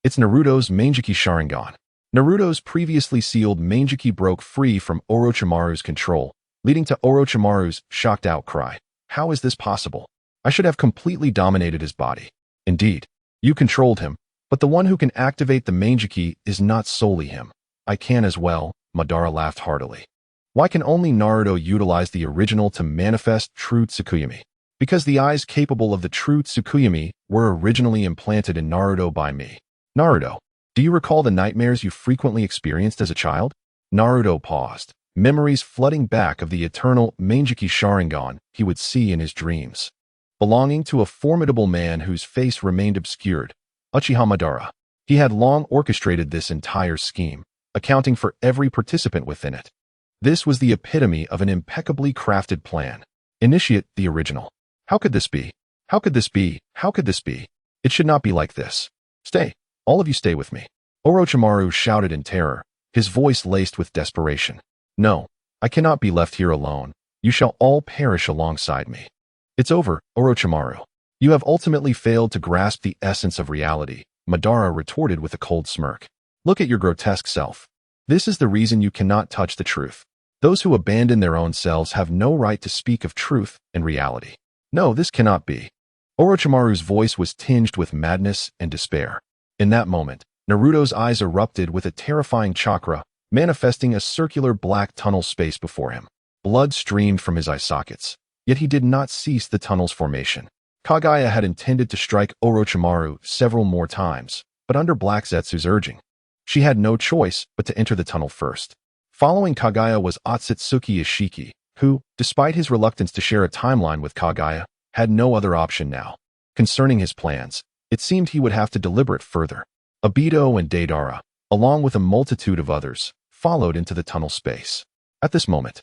"It's Naruto's Mangekyou Sharingan." Naruto's previously sealed Mangekyou broke free from Orochimaru's control, leading to Orochimaru's shocked outcry. "How is this possible? I should have completely dominated his body." "Indeed, you controlled him, but the one who can activate the Mangekyou is not solely him. I can as well," Madara laughed heartily. "Why can only Naruto utilize the original to manifest true Tsukuyomi?" "Because the eyes capable of the true Tsukuyomi were originally implanted in Naruto by me." "Naruto, do you recall the nightmares you frequently experienced as a child?" Naruto paused, memories flooding back of the eternal Mangekyou Sharingan he would see in his dreams, belonging to a formidable man whose face remained obscured, Uchiha Madara. He had long orchestrated this entire scheme, accounting for every participant within it. This was the epitome of an impeccably crafted plan. Initiate the original. How could this be? How could this be? How could this be? It should not be like this. "Stay. All of you stay with me." Orochimaru shouted in terror, his voice laced with desperation. "No, I cannot be left here alone. You shall all perish alongside me." "It's over, Orochimaru. You have ultimately failed to grasp the essence of reality," Madara retorted with a cold smirk. "Look at your grotesque self. This is the reason you cannot touch the truth. Those who abandon their own selves have no right to speak of truth and reality. No, this cannot be." Orochimaru's voice was tinged with madness and despair. In that moment, Naruto's eyes erupted with a terrifying chakra, manifesting a circular black tunnel space before him. Blood streamed from his eye sockets, yet he did not cease the tunnel's formation. Kagaya had intended to strike Orochimaru several more times, but under Black Zetsu's urging, she had no choice but to enter the tunnel first. Following Kagaya was Otsutsuki Ishiki, who, despite his reluctance to share a timeline with Kagaya, had no other option now. Concerning his plans, it seemed he would have to deliberate further. Obito and Deidara, along with a multitude of others, followed into the tunnel space. At this moment,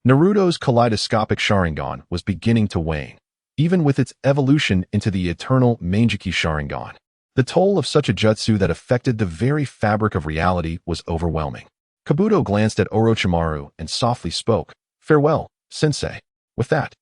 Naruto's kaleidoscopic Sharingan was beginning to wane, even with its evolution into the eternal Mizuki Sharingan. The toll of such a jutsu that affected the very fabric of reality was overwhelming. Kabuto glanced at Orochimaru and softly spoke, "Farewell, sensei." With that,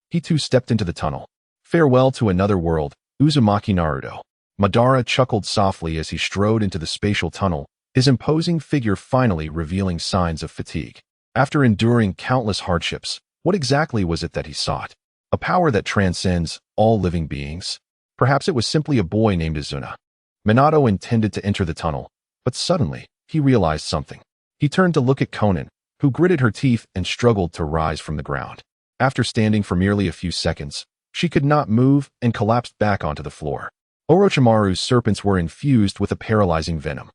he too stepped into the tunnel. Farewell to another world, Uzumaki Naruto. Madara chuckled softly as he strode into the spatial tunnel, his imposing figure finally revealing signs of fatigue. After enduring countless hardships, what exactly was it that he sought? A power that transcends all living beings? Perhaps it was simply a boy named Izuna. Minato intended to enter the tunnel, but suddenly, he realized something. He turned to look at Konan, who gritted her teeth and struggled to rise from the ground. After standing for merely a few seconds, she could not move and collapsed back onto the floor. Orochimaru's serpents were infused with a paralyzing venom.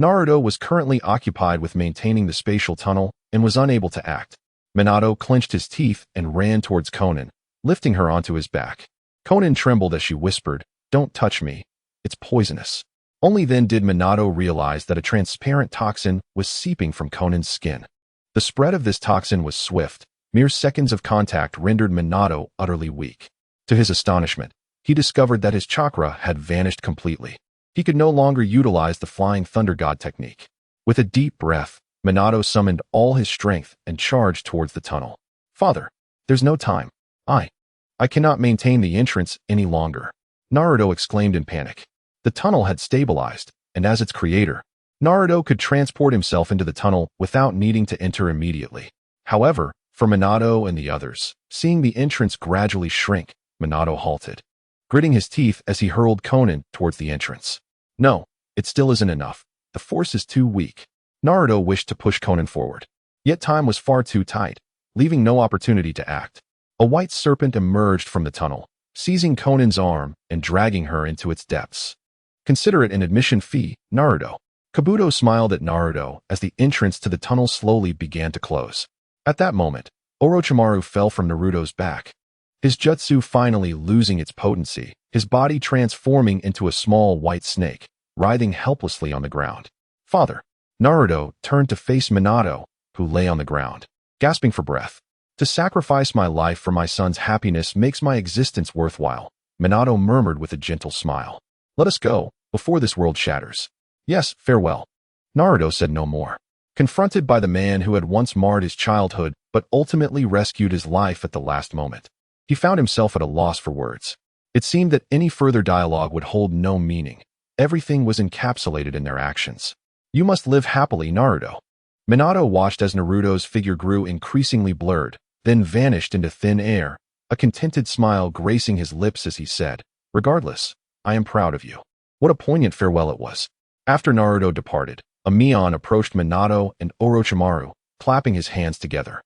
Naruto was currently occupied with maintaining the spatial tunnel and was unable to act. Minato clenched his teeth and ran towards Konan, lifting her onto his back. Konan trembled as she whispered, "Don't touch me. It's poisonous." Only then did Minato realize that a transparent toxin was seeping from Konan's skin. The spread of this toxin was swift. Mere seconds of contact rendered Minato utterly weak. To his astonishment, he discovered that his chakra had vanished completely. He could no longer utilize the Flying Thunder God technique. With a deep breath, Minato summoned all his strength and charged towards the tunnel. "Father, there's no time. I cannot maintain the entrance any longer," Naruto exclaimed in panic. The tunnel had stabilized, and as its creator, Naruto could transport himself into the tunnel without needing to enter immediately. However, for Minato and the others, seeing the entrance gradually shrink, Minato halted, gritting his teeth as he hurled Konan towards the entrance. "No, it still isn't enough. The force is too weak." Naruto wished to push Konan forward, yet time was far too tight, leaving no opportunity to act. A white serpent emerged from the tunnel, seizing Konan's arm and dragging her into its depths. "Consider it an admission fee, Naruto." Kabuto smiled at Naruto as the entrance to the tunnel slowly began to close. At that moment, Orochimaru fell from Naruto's back, his jutsu finally losing its potency, his body transforming into a small white snake, writhing helplessly on the ground. "Father." Naruto turned to face Minato, who lay on the ground, gasping for breath. "To sacrifice my life for my son's happiness makes my existence worthwhile," Minato murmured with a gentle smile. "Let us go, before this world shatters." "Yes, farewell." Naruto said no more. Confronted by the man who had once marred his childhood but ultimately rescued his life at the last moment, he found himself at a loss for words. It seemed that any further dialogue would hold no meaning. Everything was encapsulated in their actions. "You must live happily, Naruto." Minato watched as Naruto's figure grew increasingly blurred, then vanished into thin air, a contented smile gracing his lips as he said, "Regardless, I am proud of you." What a poignant farewell it was. After Naruto departed, a Mion approached Minato and Orochimaru, clapping his hands together.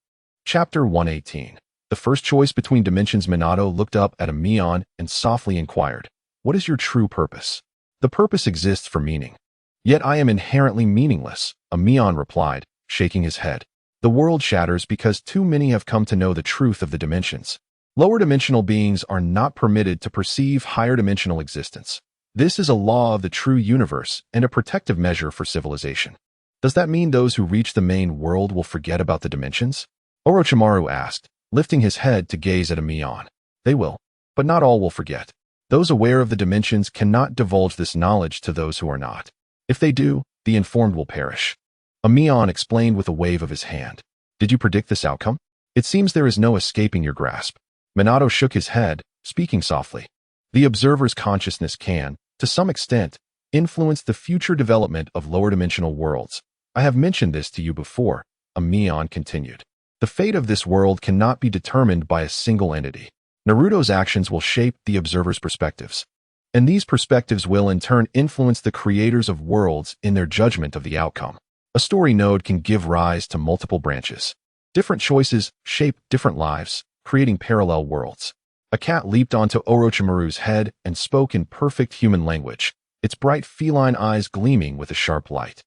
Chapter 118. The first choice between dimensions. Minato looked up at a Mion and softly inquired, "What is your true purpose?" "The purpose exists for meaning. Yet I am inherently meaningless," a Mion replied, shaking his head. "The world shatters because too many have come to know the truth of the dimensions. Lower dimensional beings are not permitted to perceive higher dimensional existence. This is a law of the true universe and a protective measure for civilization." "Does that mean those who reach the main world will forget about the dimensions?" Orochimaru asked, lifting his head to gaze at a Mion. "They will, but not all will forget. Those aware of the dimensions cannot divulge this knowledge to those who are not. If they do, the informed will perish." A Mion explained with a wave of his hand. "Did you predict this outcome? It seems there is no escaping your grasp." Minato shook his head, speaking softly. "The observer's consciousness can, to some extent, influence the future development of lower dimensional worlds. I have mentioned this to you before," a Mion continued. "The fate of this world cannot be determined by a single entity. Naruto's actions will shape the observer's perspectives, and these perspectives will in turn influence the creators of worlds in their judgment of the outcome. A story node can give rise to multiple branches. Different choices shape different lives, creating parallel worlds." A cat leaped onto Orochimaru's head and spoke in perfect human language, its bright feline eyes gleaming with a sharp light.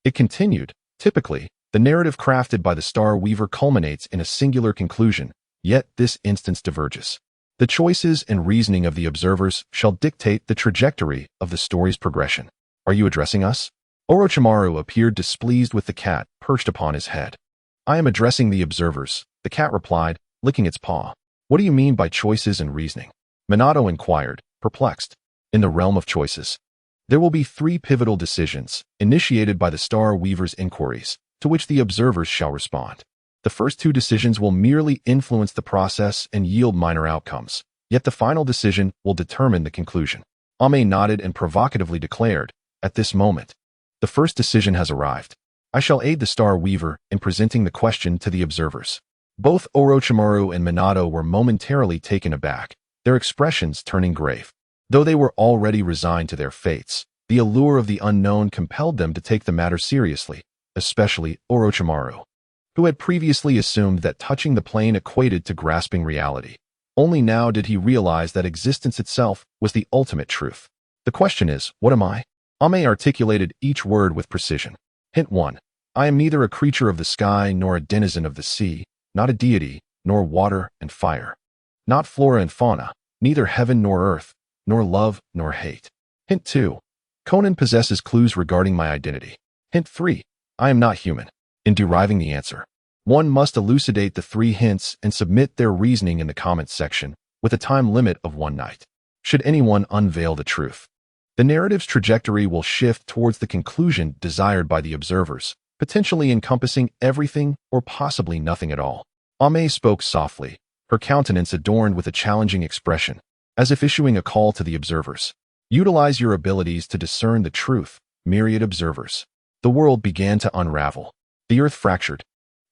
It continued, "Typically, the narrative crafted by the Star Weaver culminates in a singular conclusion, yet this instance diverges. The choices and reasoning of the observers shall dictate the trajectory of the story's progression." "Are you addressing us?" Orochimaru appeared displeased with the cat perched upon his head. I am addressing the observers, the cat replied, licking its paw. What do you mean by choices and reasoning? Minato inquired, perplexed. In the realm of choices, there will be 3 pivotal decisions, initiated by the Star Weaver's inquiries, to which the observers shall respond. The first 2 decisions will merely influence the process and yield minor outcomes, yet the final decision will determine the conclusion. Ame nodded and provocatively declared, at this moment, the first decision has arrived. I shall aid the Star Weaver in presenting the question to the observers. Both Orochimaru and Minato were momentarily taken aback, their expressions turning grave. Though they were already resigned to their fates, the allure of the unknown compelled them to take the matter seriously, especially Orochimaru, who had previously assumed that touching the plane equated to grasping reality. Only now did he realize that existence itself was the ultimate truth. The question is, what am I? Ame articulated each word with precision. Hint 1. I am neither a creature of the sky nor a denizen of the sea, not a deity, nor water and fire. Not flora and fauna, neither heaven nor earth, nor love nor hate. Hint 2. Conan possesses clues regarding my identity. Hint 3. I am not human. In deriving the answer, one must elucidate the 3 hints and submit their reasoning in the comments section, with a time limit of 1 night. Should anyone unveil the truth, the narrative's trajectory will shift towards the conclusion desired by the observers, potentially encompassing everything or possibly nothing at all. Ame spoke softly, her countenance adorned with a challenging expression, as if issuing a call to the observers. Utilize your abilities to discern the truth, myriad observers. The world began to unravel. The earth fractured,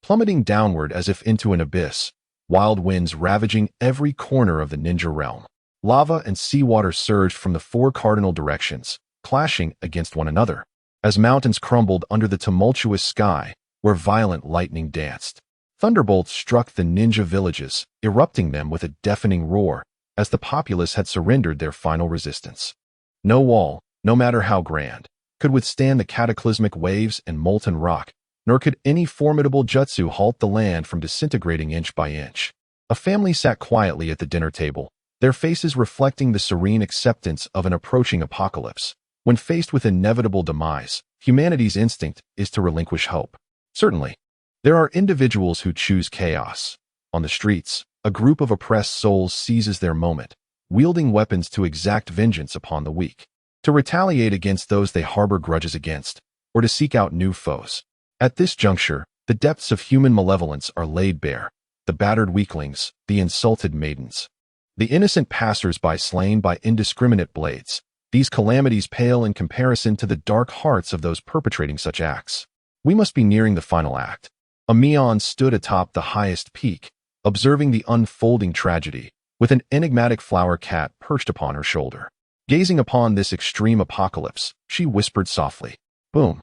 plummeting downward as if into an abyss, wild winds ravaging every corner of the ninja realm. Lava and seawater surged from the 4 cardinal directions, clashing against one another, as mountains crumbled under the tumultuous sky where violent lightning danced. Thunderbolts struck the ninja villages, erupting them with a deafening roar, as the populace had surrendered their final resistance. No wall, no matter how grand, could withstand the cataclysmic waves and molten rock, nor could any formidable jutsu halt the land from disintegrating inch by inch. A family sat quietly at the dinner table, their faces reflecting the serene acceptance of an approaching apocalypse. When faced with inevitable demise, humanity's instinct is to relinquish hope. Certainly, there are individuals who choose chaos. On the streets, a group of oppressed souls seizes their moment, wielding weapons to exact vengeance upon the weak, to retaliate against those they harbor grudges against, or to seek out new foes. At this juncture, the depths of human malevolence are laid bare, the battered weaklings, the insulted maidens, the innocent passers-by slain by indiscriminate blades. These calamities pale in comparison to the dark hearts of those perpetrating such acts. We must be nearing the final act. A Mion stood atop the highest peak, observing the unfolding tragedy, with an enigmatic flower cat perched upon her shoulder. Gazing upon this extreme apocalypse, she whispered softly, "Boom."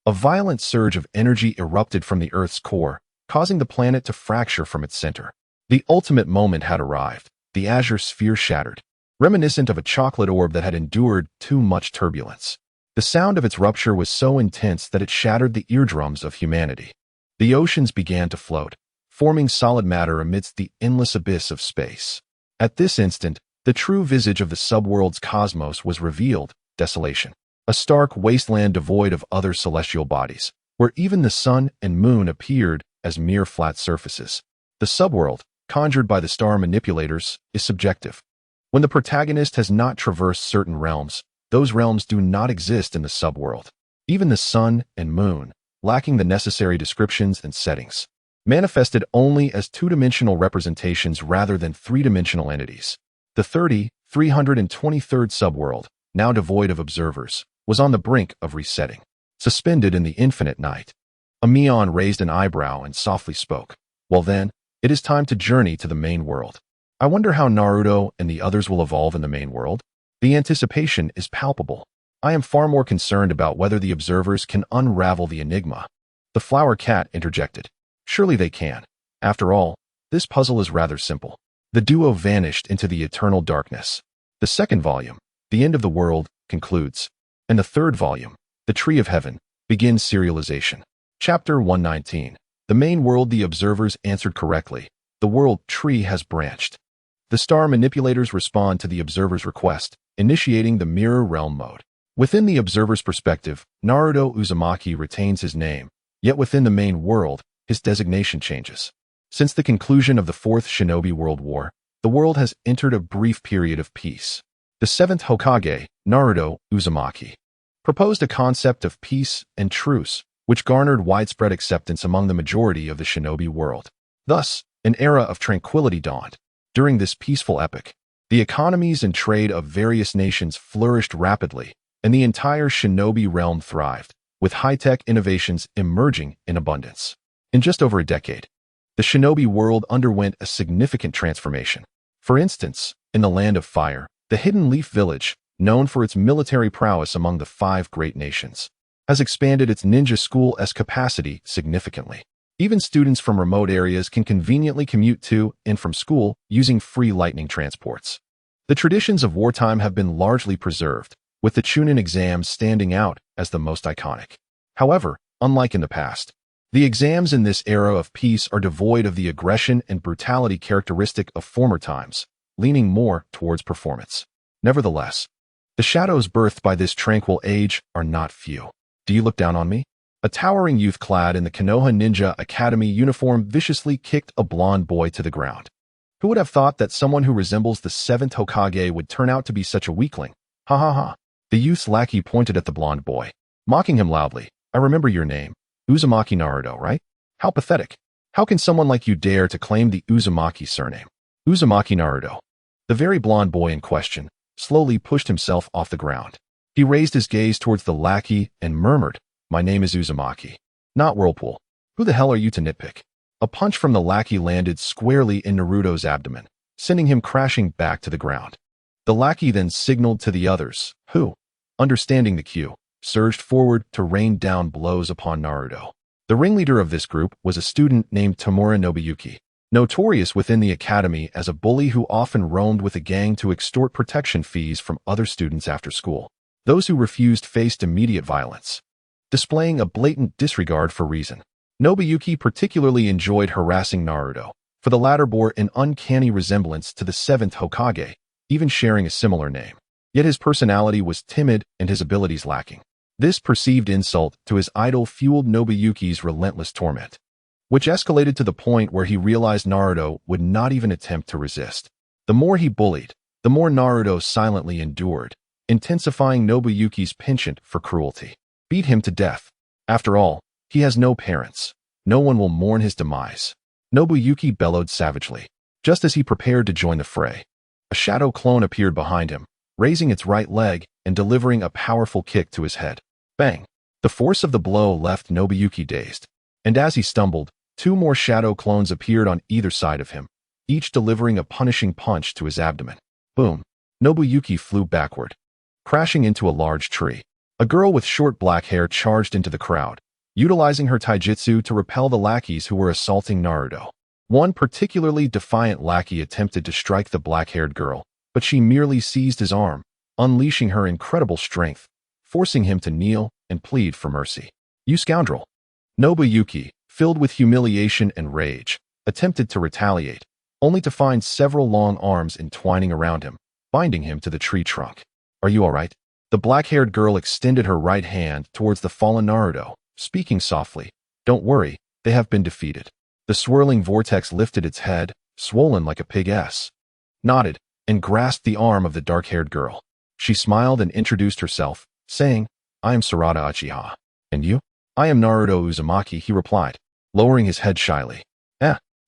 A violent surge of energy erupted from the Earth's core, causing the planet to fracture from its center. The ultimate moment had arrived. The azure sphere shattered, reminiscent of a chocolate orb that had endured too much turbulence. The sound of its rupture was so intense that it shattered the eardrums of humanity. The oceans began to float, forming solid matter amidst the endless abyss of space. At this instant, the true visage of the subworld's cosmos was revealed: desolation. A stark wasteland devoid of other celestial bodies, where even the sun and moon appeared as mere flat surfaces. The subworld, conjured by the star manipulators, is subjective. When the protagonist has not traversed certain realms, those realms do not exist in the subworld. Even the sun and moon, lacking the necessary descriptions and settings, manifested only as 2-dimensional representations rather than 3-dimensional entities. The 323rd subworld, now devoid of observers, was on the brink of resetting, suspended in the infinite night. A Mion raised an eyebrow and softly spoke. Well then, it is time to journey to the main world. I wonder how Naruto and the others will evolve in the main world. The anticipation is palpable. I am far more concerned about whether the observers can unravel the enigma. The flower cat interjected. Surely they can. After all, this puzzle is rather simple. The duo vanished into the eternal darkness. The second volume, The End of the World, concludes. And the third volume, The Tree of Heaven, begins serialization. Chapter 119. The main world. The observers answered correctly. The world tree has branched. The star manipulators respond to the observer's request, initiating the mirror realm mode. Within the observer's perspective, Naruto Uzumaki retains his name, yet within the main world, his designation changes. Since the conclusion of the Fourth Shinobi World War, the world has entered a brief period of peace. The seventh Hokage, Naruto Uzumaki, proposed a concept of peace and truce, which garnered widespread acceptance among the majority of the shinobi world. Thus, an era of tranquility dawned. During this peaceful epoch, the economies and trade of various nations flourished rapidly, and the entire shinobi realm thrived, with high-tech innovations emerging in abundance. In just over a decade, the shinobi world underwent a significant transformation. For instance, in the Land of Fire, the Hidden Leaf Village, known for its military prowess among the 5 great nations, has expanded its ninja school's capacity significantly. Even students from remote areas can conveniently commute to and from school using free lightning transports. The traditions of wartime have been largely preserved, with the Chunin exams standing out as the most iconic. However, unlike in the past, the exams in this era of peace are devoid of the aggression and brutality characteristic of former times, leaning more towards performance. Nevertheless, the shadows birthed by this tranquil age are not few. Do you look down on me? A towering youth clad in the Konoha Ninja Academy uniform viciously kicked a blonde boy to the ground. Who would have thought that someone who resembles the 7th Hokage would turn out to be such a weakling? Ha ha ha. The youth's lackey pointed at the blonde boy, mocking him loudly. I remember your name. Uzumaki Naruto, right? How pathetic. How can someone like you dare to claim the Uzumaki surname? Uzumaki Naruto. The very blonde boy in question slowly pushed himself off the ground. He raised his gaze towards the lackey and murmured, My name is Uzumaki, not Whirlpool. Who the hell are you to nitpick? A punch from the lackey landed squarely in Naruto's abdomen, sending him crashing back to the ground. The lackey then signaled to the others, who, understanding the cue, surged forward to rain down blows upon Naruto. The ringleader of this group was a student named Tamura Nobuyuki, notorious within the academy as a bully who often roamed with a gang to extort protection fees from other students after school. Those who refused faced immediate violence, displaying a blatant disregard for reason. Nobuyuki particularly enjoyed harassing Naruto, for the latter bore an uncanny resemblance to the 7th Hokage, even sharing a similar name. Yet his personality was timid and his abilities lacking. This perceived insult to his idol fueled Nobuyuki's relentless torment, which escalated to the point where he realized Naruto would not even attempt to resist. The more he bullied, the more Naruto silently endured, intensifying Nobuyuki's penchant for cruelty. Beat him to death. After all, he has no parents. No one will mourn his demise. Nobuyuki bellowed savagely. Just as he prepared to join the fray, a shadow clone appeared behind him, raising its right leg and delivering a powerful kick to his head. Bang! The force of the blow left Nobuyuki dazed, and as he stumbled, 2 more shadow clones appeared on either side of him, each delivering a punishing punch to his abdomen. Boom! Nobuyuki flew backward, crashing into a large tree. A girl with short black hair charged into the crowd, utilizing her taijutsu to repel the lackeys who were assaulting Naruto. One particularly defiant lackey attempted to strike the black-haired girl, but she merely seized his arm, unleashing her incredible strength, forcing him to kneel and plead for mercy. You scoundrel! Nobuyuki, filled with humiliation and rage, attempted to retaliate, only to find several long arms entwining around him, binding him to the tree trunk. Are you all right? The black-haired girl extended her right hand towards the fallen Naruto, speaking softly. Don't worry, they have been defeated. The swirling vortex lifted its head, swollen like a pig ass, nodded, and grasped the arm of the dark-haired girl. She smiled and introduced herself, saying, I am Sarada Uchiha. And you? I am Naruto Uzumaki, he replied, lowering his head shyly.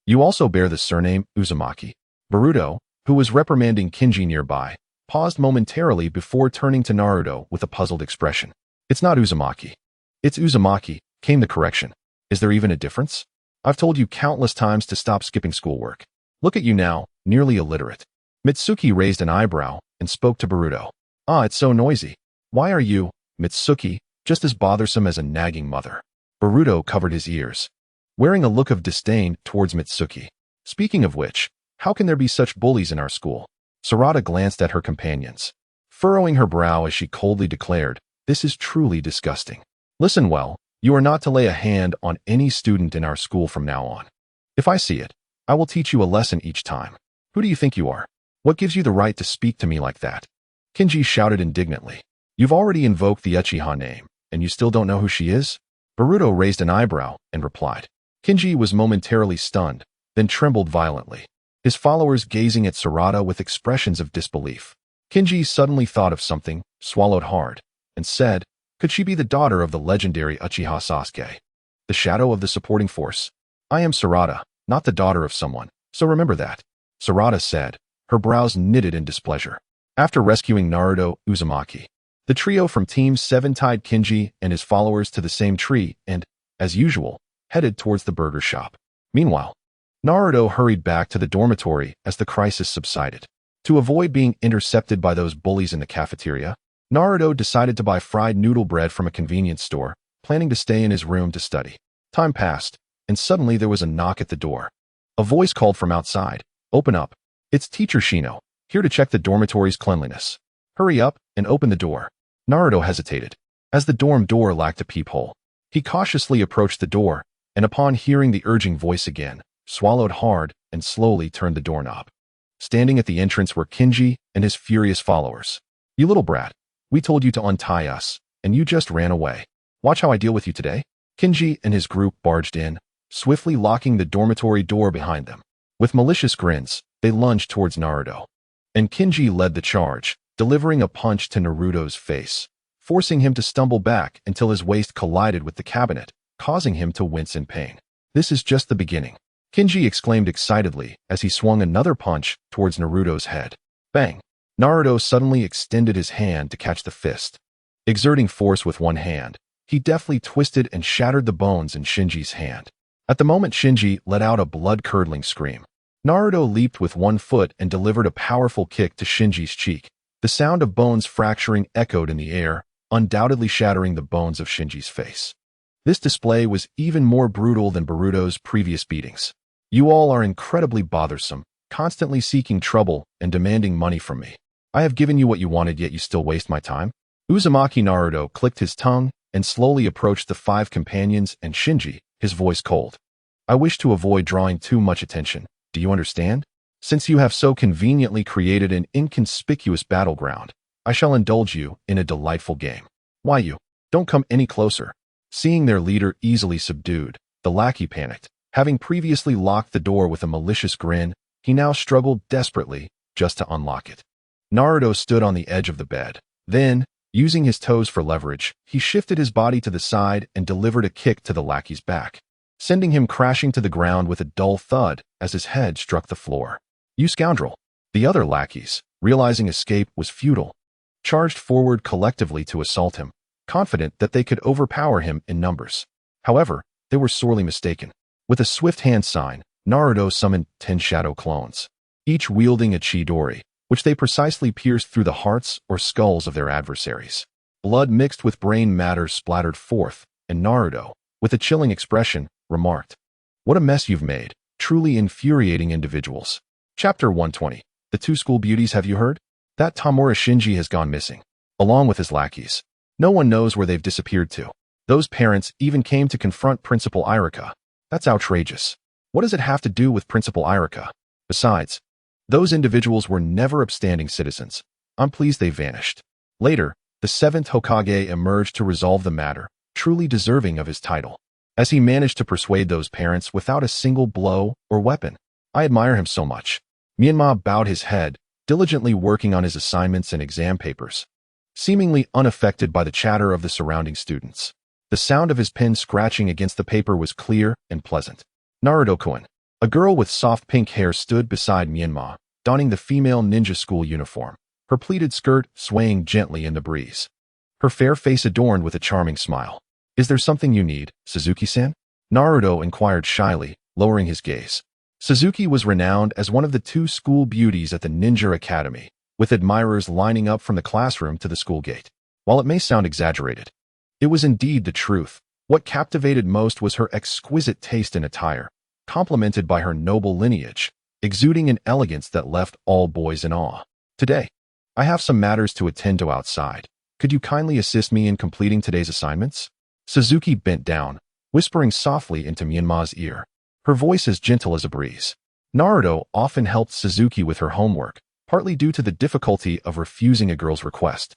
You also bear the surname Uzumaki. Boruto, who was reprimanding Kinji nearby, paused momentarily before turning to Naruto with a puzzled expression. It's not Uzumaki. It's Uzumaki, came the correction. Is there even a difference? I've told you countless times to stop skipping schoolwork. Look at you now, nearly illiterate. Mitsuki raised an eyebrow and spoke to Boruto. It's so noisy. Why are you, Mitsuki, just as bothersome as a nagging mother? Boruto covered his ears, wearing a look of disdain towards Mitsuki. Speaking of which, how can there be such bullies in our school? Sarada glanced at her companions, furrowing her brow as she coldly declared, This is truly disgusting. Listen well, you are not to lay a hand on any student in our school from now on. If I see it, I will teach you a lesson each time. Who do you think you are? What gives you the right to speak to me like that? Kinji shouted indignantly. You've already invoked the Uchiha name, and you still don't know who she is? Boruto raised an eyebrow and replied. Kinji was momentarily stunned, then trembled violently, his followers gazing at Sarada with expressions of disbelief. Kinji suddenly thought of something, swallowed hard, and said, "Could she be the daughter of the legendary Uchiha Sasuke? The shadow of the supporting force? I am Sarada, not the daughter of someone, so remember that," Sarada said, her brows knitted in displeasure. After rescuing Naruto, Uzumaki, the trio from Team 7 tied Kinji and his followers to the same tree and, as usual, headed towards the burger shop. Meanwhile, Naruto hurried back to the dormitory as the crisis subsided. To avoid being intercepted by those bullies in the cafeteria, Naruto decided to buy fried noodle bread from a convenience store, planning to stay in his room to study. Time passed, and suddenly there was a knock at the door. A voice called from outside, "Open up. It's Teacher Shino, here to check the dormitory's cleanliness. Hurry up and open the door." Naruto hesitated, as the dorm door lacked a peephole. He cautiously approached the door, and upon hearing the urging voice again, swallowed hard and slowly turned the doorknob. Standing at the entrance were Kinji and his furious followers. "You little brat, we told you to untie us, and you just ran away. Watch how I deal with you today." Kinji and his group barged in, swiftly locking the dormitory door behind them. With malicious grins, they lunged towards Naruto. And Kinji led the charge, delivering a punch to Naruto's face, forcing him to stumble back until his waist collided with the cabinet, causing him to wince in pain. "This is just the beginning," Kinji exclaimed excitedly as he swung another punch towards Naruto's head. Bang! Naruto suddenly extended his hand to catch the fist. Exerting force with one hand, he deftly twisted and shattered the bones in Shinji's hand. At the moment, Shinji let out a blood-curdling scream. Naruto leaped with one foot and delivered a powerful kick to Shinji's cheek. The sound of bones fracturing echoed in the air, undoubtedly shattering the bones of Shinji's face. This display was even more brutal than Boruto's previous beatings. "You all are incredibly bothersome, constantly seeking trouble and demanding money from me. I have given you what you wanted, yet you still waste my time." Uzumaki Naruto clicked his tongue and slowly approached the 5 companions and Shinji, his voice cold. "I wish to avoid drawing too much attention. Do you understand? Since you have so conveniently created an inconspicuous battleground, I shall indulge you in a delightful game. Why you? Don't come any closer." Seeing their leader easily subdued, the lackey panicked. Having previously locked the door with a malicious grin, he now struggled desperately just to unlock it. Naruto stood on the edge of the bed. Then, using his toes for leverage, he shifted his body to the side and delivered a kick to the lackey's back, sending him crashing to the ground with a dull thud as his head struck the floor. "You scoundrel!" The other lackeys, realizing escape was futile, charged forward collectively to assault him, confident that they could overpower him in numbers. However, they were sorely mistaken. With a swift hand sign, Naruto summoned 10 shadow clones, each wielding a Chidori, which they precisely pierced through the hearts or skulls of their adversaries. Blood mixed with brain matter splattered forth, and Naruto, with a chilling expression, remarked, "What a mess you've made, truly infuriating individuals." Chapter 120. The 2 school beauties. Have you heard? That Tamura Shinji has gone missing, along with his lackeys. No one knows where they've disappeared to. Those parents even came to confront Principal Irika. That's outrageous. What does it have to do with Principal Irika? Besides, those individuals were never upstanding citizens. I'm pleased they vanished. Later, the 7th Hokage emerged to resolve the matter, truly deserving of his title, as he managed to persuade those parents without a single blow or weapon. I admire him so much. Myanmar bowed his head, diligently working on his assignments and exam papers, seemingly unaffected by the chatter of the surrounding students. The sound of his pen scratching against the paper was clear and pleasant. Naruto-kun, a girl with soft pink hair, stood beside Myanmar, donning the female ninja school uniform, her pleated skirt swaying gently in the breeze, her fair face adorned with a charming smile. "Is there something you need, Suzuki-san?" Naruto inquired shyly, lowering his gaze. Suzuki was renowned as one of the 2 school beauties at the Ninja Academy, with admirers lining up from the classroom to the school gate. While it may sound exaggerated, it was indeed the truth. What captivated most was her exquisite taste in attire, complemented by her noble lineage, exuding an elegance that left all boys in awe. "Today, I have some matters to attend to outside. Could you kindly assist me in completing today's assignments?" Suzuki bent down, whispering softly into Myanmar's ear, her voice as gentle as a breeze. Naruto often helped Suzuki with her homework, partly due to the difficulty of refusing a girl's request,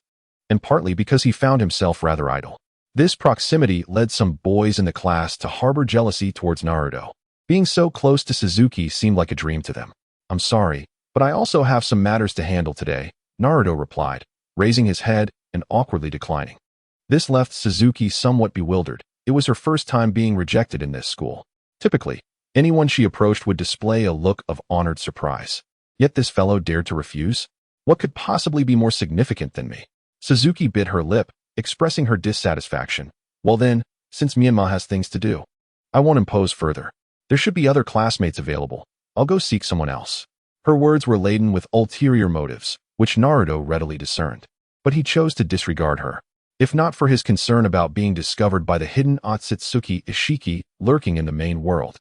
and partly because he found himself rather idle. This proximity led some boys in the class to harbor jealousy towards Naruto. Being so close to Suzuki seemed like a dream to them. "I'm sorry, but I also have some matters to handle today," Naruto replied, raising his head and awkwardly declining. This left Suzuki somewhat bewildered. It was her first time being rejected in this school. Typically, anyone she approached would display a look of honored surprise. Yet this fellow dared to refuse? What could possibly be more significant than me? Suzuki bit her lip, expressing her dissatisfaction. "Well then, since Myanmar has things to do, I won't impose further. There should be other classmates available. I'll go seek someone else." Her words were laden with ulterior motives, which Naruto readily discerned. But he chose to disregard her. If not for his concern about being discovered by the hidden Otsutsuki Ishiki lurking in the main world,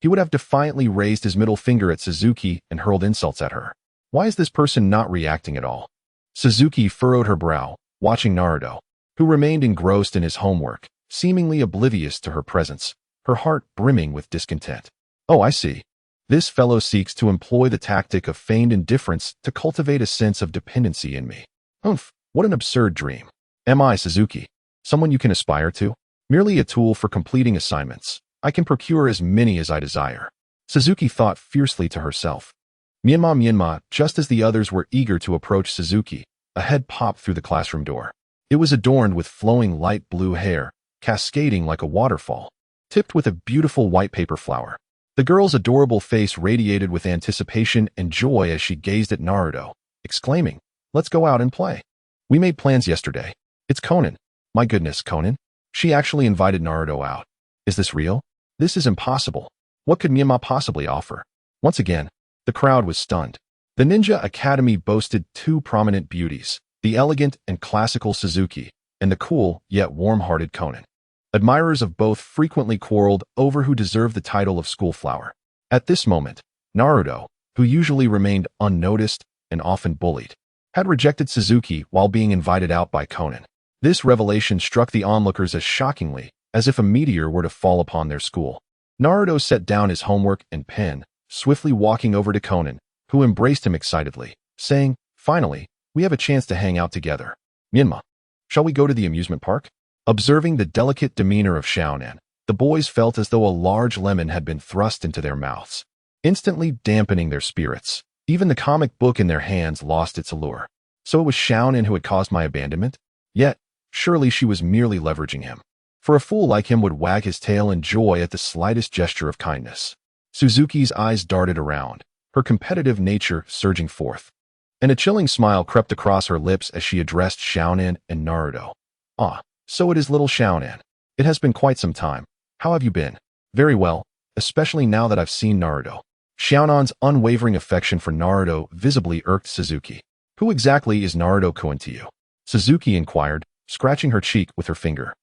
he would have defiantly raised his middle finger at Suzuki and hurled insults at her. Why is this person not reacting at all? Suzuki furrowed her brow, watching Naruto, who remained engrossed in his homework, seemingly oblivious to her presence, her heart brimming with discontent. "Oh, I see. This fellow seeks to employ the tactic of feigned indifference to cultivate a sense of dependency in me. Humph, what an absurd dream. Am I, Suzuki, someone you can aspire to? Merely a tool for completing assignments. I can procure as many as I desire." Suzuki thought fiercely to herself. Myanmar, just as the others were eager to approach Suzuki, a head popped through the classroom door. It was adorned with flowing light blue hair, cascading like a waterfall, tipped with a beautiful white paper flower. The girl's adorable face radiated with anticipation and joy as she gazed at Naruto, exclaiming, "Let's go out and play. We made plans yesterday. It's Conan." "My goodness, Conan." She actually invited Naruto out. "Is this real? This is impossible. What could Myanmar possibly offer?" Once again, the crowd was stunned. The Ninja Academy boasted two prominent beauties, the elegant and classical Suzuki, and the cool yet warm-hearted Conan. Admirers of both frequently quarreled over who deserved the title of schoolflower. At this moment, Naruto, who usually remained unnoticed and often bullied, had rejected Suzuki while being invited out by Conan. This revelation struck the onlookers as shockingly, as if a meteor were to fall upon their school. Naruto set down his homework and pen, swiftly walking over to Conan, who embraced him excitedly, saying, "Finally, we have a chance to hang out together. Myanmar, shall we go to the amusement park?" Observing the delicate demeanor of Xiaonan, the boys felt as though a large lemon had been thrust into their mouths, instantly dampening their spirits. Even the comic book in their hands lost its allure. So it was Xiaonan who had caused my abandonment? Yet, surely she was merely leveraging him. For a fool like him would wag his tail in joy at the slightest gesture of kindness. Suzuki's eyes darted around, her competitive nature surging forth. And a chilling smile crept across her lips as she addressed Xiaonan and Naruto. "Ah, so it is little Xiaonan. It has been quite some time. How have you been?" "Very well, especially now that I've seen Naruto." Xiaonan's unwavering affection for Naruto visibly irked Suzuki. "Who exactly is Naruto-kun to you?" Suzuki inquired, scratching her cheek with her finger.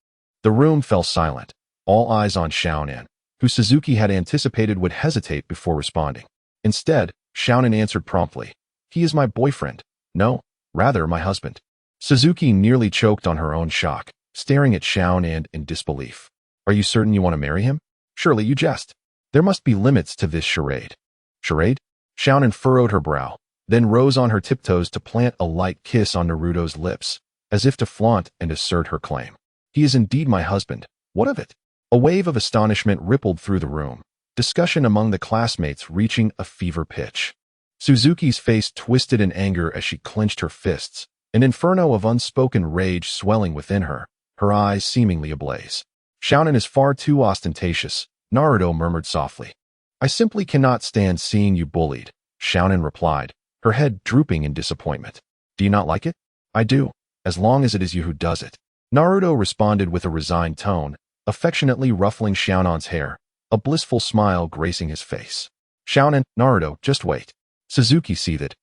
The room fell silent, all eyes on Xiaonan, who Suzuki had anticipated would hesitate before responding. Instead, Xiaonan answered promptly, "He is my boyfriend. No, rather my husband." Suzuki nearly choked on her own shock, staring at Xiaonan in disbelief. "Are you certain you want to marry him? Surely you jest. There must be limits to this charade." "Charade?" Xiaonan furrowed her brow, then rose on her tiptoes to plant a light kiss on Naruto's lips, as if to flaunt and assert her claim. "He is indeed my husband. What of it?" A wave of astonishment rippled through the room, discussion among the classmates reaching a fever pitch. Suzuki's face twisted in anger as she clenched her fists, an inferno of unspoken rage swelling within her, her eyes seemingly ablaze. "Xiaonan is far too ostentatious," Naruto murmured softly. "I simply cannot stand seeing you bullied," Xiaonan replied, her head drooping in disappointment. "Do you not like it?" "I do, as long as it is you who does it." Naruto responded with a resigned tone, affectionately ruffling Xiaonan's hair, a blissful smile gracing his face. "Xiaonan, Naruto, just wait." Suzuki seethed,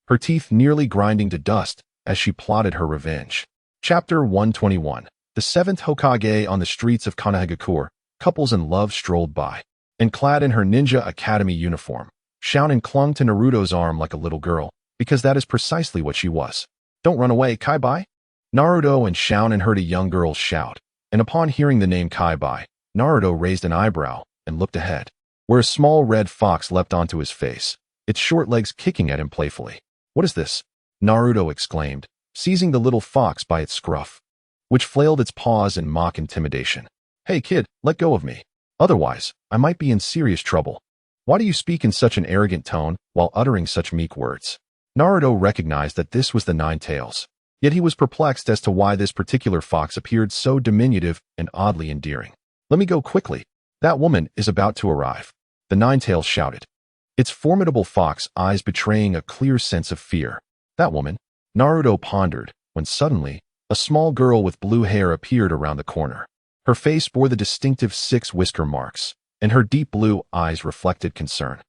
her teeth nearly grinding to dust as she plotted her revenge. Chapter 121. The seventh Hokage. On the streets of Konoha, couples in love strolled by. And clad in her Ninja Academy uniform, Xiaonan clung to Naruto's arm like a little girl, because that is precisely what she was. "Don't run away, Kai-bai." Naruto and Xiaonan heard a young girl shout, and upon hearing the name Kai-bai, Naruto raised an eyebrow and looked ahead, where a small red fox leapt onto his face, its short legs kicking at him playfully. "What is this?" Naruto exclaimed, seizing the little fox by its scruff. which flailed its paws in mock intimidation. "Hey kid, let go of me. Otherwise, I might be in serious trouble. Why do you speak in such an arrogant tone while uttering such meek words?" Naruto recognized that this was the Nine Tails. Yet he was perplexed as to why this particular fox appeared so diminutive and oddly endearing. "Let me go quickly. That woman is about to arrive," the Nine Tails shouted, its formidable fox eyes betraying a clear sense of fear. "That woman?" Naruto pondered, when suddenly, a small girl with blue hair appeared around the corner. Her face bore the distinctive 6 whisker marks, and her deep blue eyes reflected concern.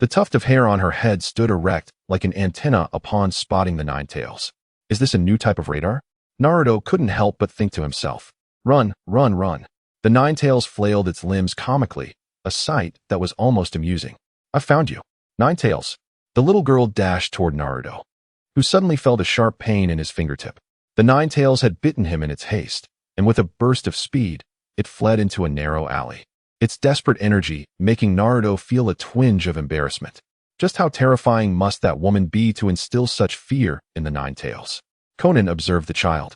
The tuft of hair on her head stood erect like an antenna upon spotting the Nine Tails. Is this a new type of radar? Naruto couldn't help but think to himself. Run, run, run. The Nine Tails flailed its limbs comically, a sight that was almost amusing. "I found you, Nine Tails." The little girl dashed toward Naruto, who suddenly felt a sharp pain in his fingertip. The Nine Tails had bitten him in its haste, and with a burst of speed, it fled into a narrow alley, its desperate energy making Naruto feel a twinge of embarrassment. Just how terrifying must that woman be to instill such fear in the Nine Tails? Konan observed the child,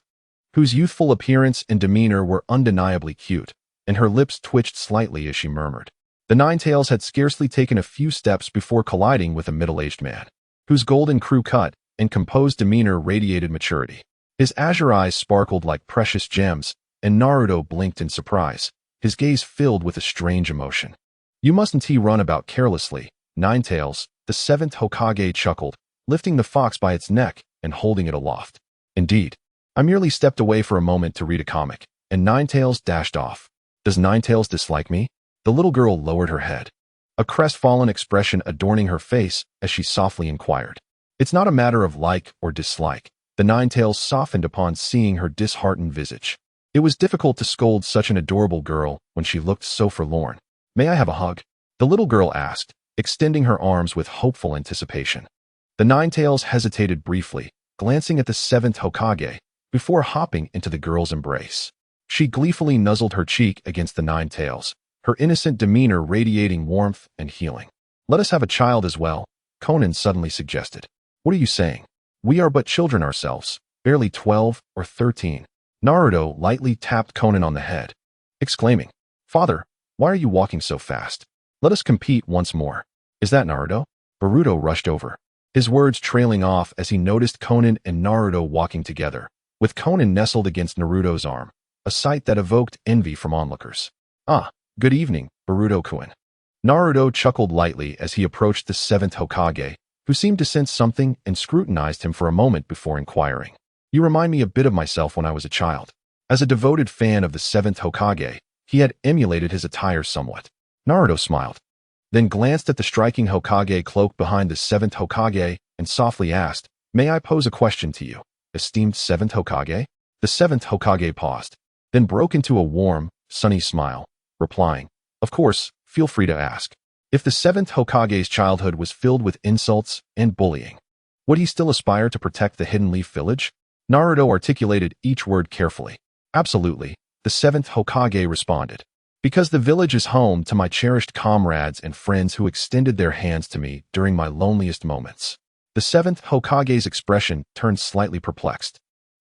whose youthful appearance and demeanor were undeniably cute, and her lips twitched slightly as she murmured. The Nine Tails had scarcely taken a few steps before colliding with a middle-aged man, whose golden crew cut and composed demeanor radiated maturity. His azure eyes sparkled like precious gems, and Naruto blinked in surprise, his gaze filled with a strange emotion. "You mustn't run about carelessly, Nine Tails," the 7th Hokage chuckled, lifting the fox by its neck and holding it aloft. "Indeed. I merely stepped away for a moment to read a comic," and Nine Tails dashed off. "Does Nine Tails dislike me?" The little girl lowered her head, a crestfallen expression adorning her face as she softly inquired. "It's not a matter of like or dislike." The Nine Tails softened upon seeing her disheartened visage. It was difficult to scold such an adorable girl when she looked so forlorn. "May I have a hug?" the little girl asked, extending her arms with hopeful anticipation. The Nine Tails hesitated briefly, glancing at the 7th Hokage, before hopping into the girl's embrace. She gleefully nuzzled her cheek against the Nine Tails, her innocent demeanor radiating warmth and healing. "Let us have a child as well," Konan suddenly suggested. "What are you saying? We are but children ourselves, barely 12 or 13. Naruto lightly tapped Konan on the head, exclaiming, "Father, why are you walking so fast? Let us compete once more." "Is that Naruto?" Boruto rushed over, his words trailing off as he noticed Konan and Naruto walking together, with Konan nestled against Naruto's arm, a sight that evoked envy from onlookers. "Ah, good evening, Boruto-kun." Naruto chuckled lightly as he approached the 7th Hokage, who seemed to sense something and scrutinized him for a moment before inquiring. "You remind me a bit of myself when I was a child." As a devoted fan of the 7th Hokage, he had emulated his attire somewhat. Naruto smiled, then glanced at the striking Hokage cloak behind the 7th Hokage and softly asked, "May I pose a question to you, esteemed 7th Hokage?" The 7th Hokage paused, then broke into a warm, sunny smile, replying, "Of course, feel free to ask." If the 7th Hokage's childhood was filled with insults and bullying, would he still aspire to protect the Hidden Leaf Village? Naruto articulated each word carefully. "Absolutely," the 7th Hokage responded. "Because the village is home to my cherished comrades and friends who extended their hands to me during my loneliest moments." The 7th Hokage's expression turned slightly perplexed.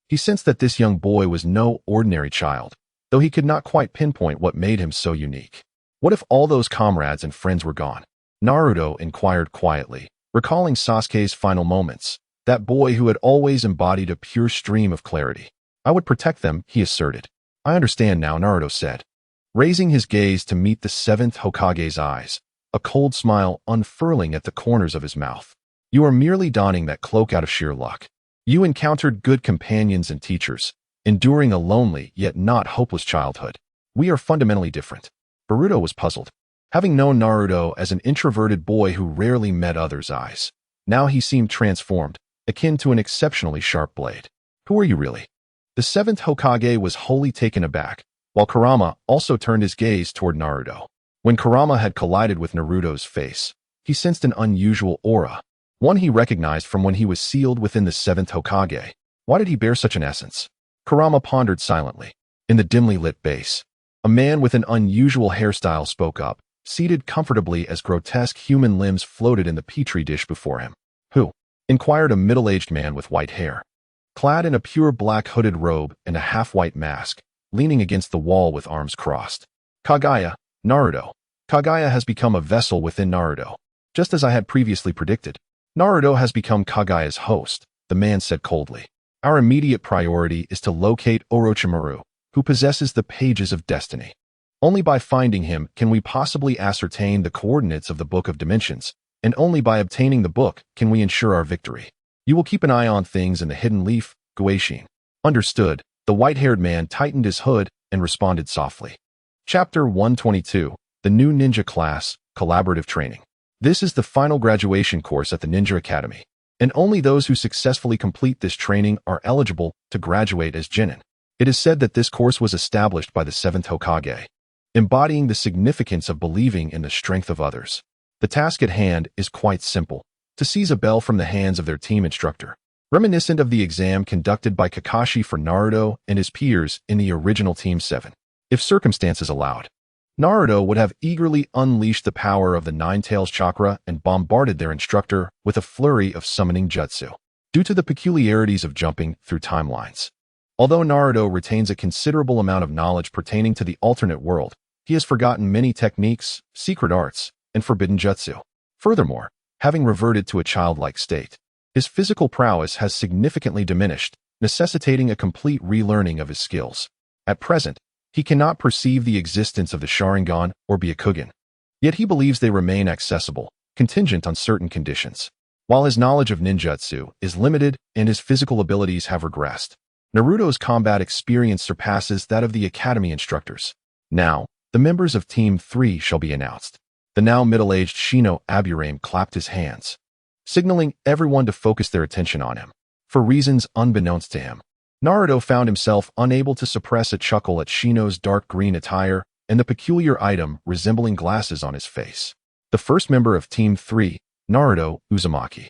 He sensed that this young boy was no ordinary child, though he could not quite pinpoint what made him so unique. What if all those comrades and friends were gone? Naruto inquired quietly, recalling Sasuke's final moments, that boy who had always embodied a pure stream of clarity. "I would protect them," he asserted. "I understand now," Naruto said, raising his gaze to meet the 7th Hokage's eyes, a cold smile unfurling at the corners of his mouth. "You are merely donning that cloak out of sheer luck. You encountered good companions and teachers, enduring a lonely yet not hopeless childhood. We are fundamentally different." Boruto was puzzled. Having known Naruto as an introverted boy who rarely met others' eyes, now he seemed transformed, akin to an exceptionally sharp blade. "Who are you really?" The 7th Hokage was wholly taken aback, while Kurama also turned his gaze toward Naruto. When Kurama had collided with Naruto's face, he sensed an unusual aura, one he recognized from when he was sealed within the 7th Hokage. Why did he bear such an essence? Kurama pondered silently. In the dimly lit base, a man with an unusual hairstyle spoke up, seated comfortably as grotesque human limbs floated in the petri dish before him. "Who?" inquired a middle-aged man with white hair. clad in a pure black hooded robe and a half-white mask, leaning against the wall with arms crossed. Kaguya, Naruto. Kaguya has become a vessel within Naruto. Just as I had previously predicted, Naruto has become Kaguya's host, the man said coldly. Our immediate priority is to locate Orochimaru, who possesses the pages of destiny. Only by finding him can we possibly ascertain the coordinates of the Book of Dimensions, and only by obtaining the book can we ensure our victory. You will keep an eye on things in the Hidden Leaf, Guaishin. Understood. The white-haired man tightened his hood and responded softly. Chapter 122, The New Ninja Class, Collaborative Training. This is the final graduation course at the Ninja Academy, and only those who successfully complete this training are eligible to graduate as Chunin. It is said that this course was established by the Seventh Hokage, embodying the significance of believing in the strength of others. The task at hand is quite simple: to seize a bell from the hands of their team instructor, reminiscent of the exam conducted by Kakashi for Naruto and his peers in the original Team 7. If circumstances allowed, Naruto would have eagerly unleashed the power of the Nine-Tails chakra and bombarded their instructor with a flurry of summoning jutsu. Due to the peculiarities of jumping through timelines, although Naruto retains a considerable amount of knowledge pertaining to the alternate world, he has forgotten many techniques, secret arts, and forbidden jutsu. Furthermore, having reverted to a childlike state, his physical prowess has significantly diminished, necessitating a complete relearning of his skills. At present, he cannot perceive the existence of the Sharingan or Byakugan. Yet he believes they remain accessible, contingent on certain conditions. While his knowledge of ninjutsu is limited and his physical abilities have regressed, Naruto's combat experience surpasses that of the academy instructors. Now, the members of Team 3 shall be announced. The now middle-aged Shino Aburame clapped his hands, signaling everyone to focus their attention on him. For reasons unbeknownst to him, Naruto found himself unable to suppress a chuckle at Shino's dark green attire and the peculiar item resembling glasses on his face. The first member of Team 3, Naruto Uzumaki.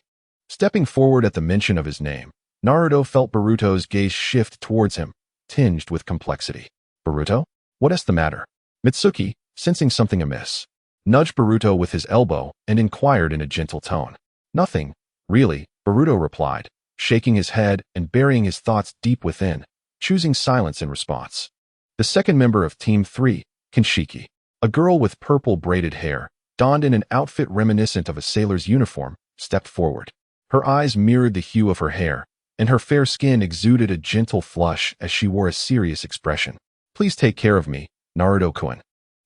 Stepping forward at the mention of his name, Naruto felt Boruto's gaze shift towards him, tinged with complexity. Boruto? What is the matter? Mitsuki, sensing something amiss, nudged Boruto with his elbow and inquired in a gentle tone. Nothing, really, Boruto replied, shaking his head and burying his thoughts deep within, choosing silence in response. The second member of Team 3, Kinshiki, a girl with purple braided hair, donned in an outfit reminiscent of a sailor's uniform, stepped forward. Her eyes mirrored the hue of her hair, and her fair skin exuded a gentle flush as she wore a serious expression. Please take care of me, Naruto-kun,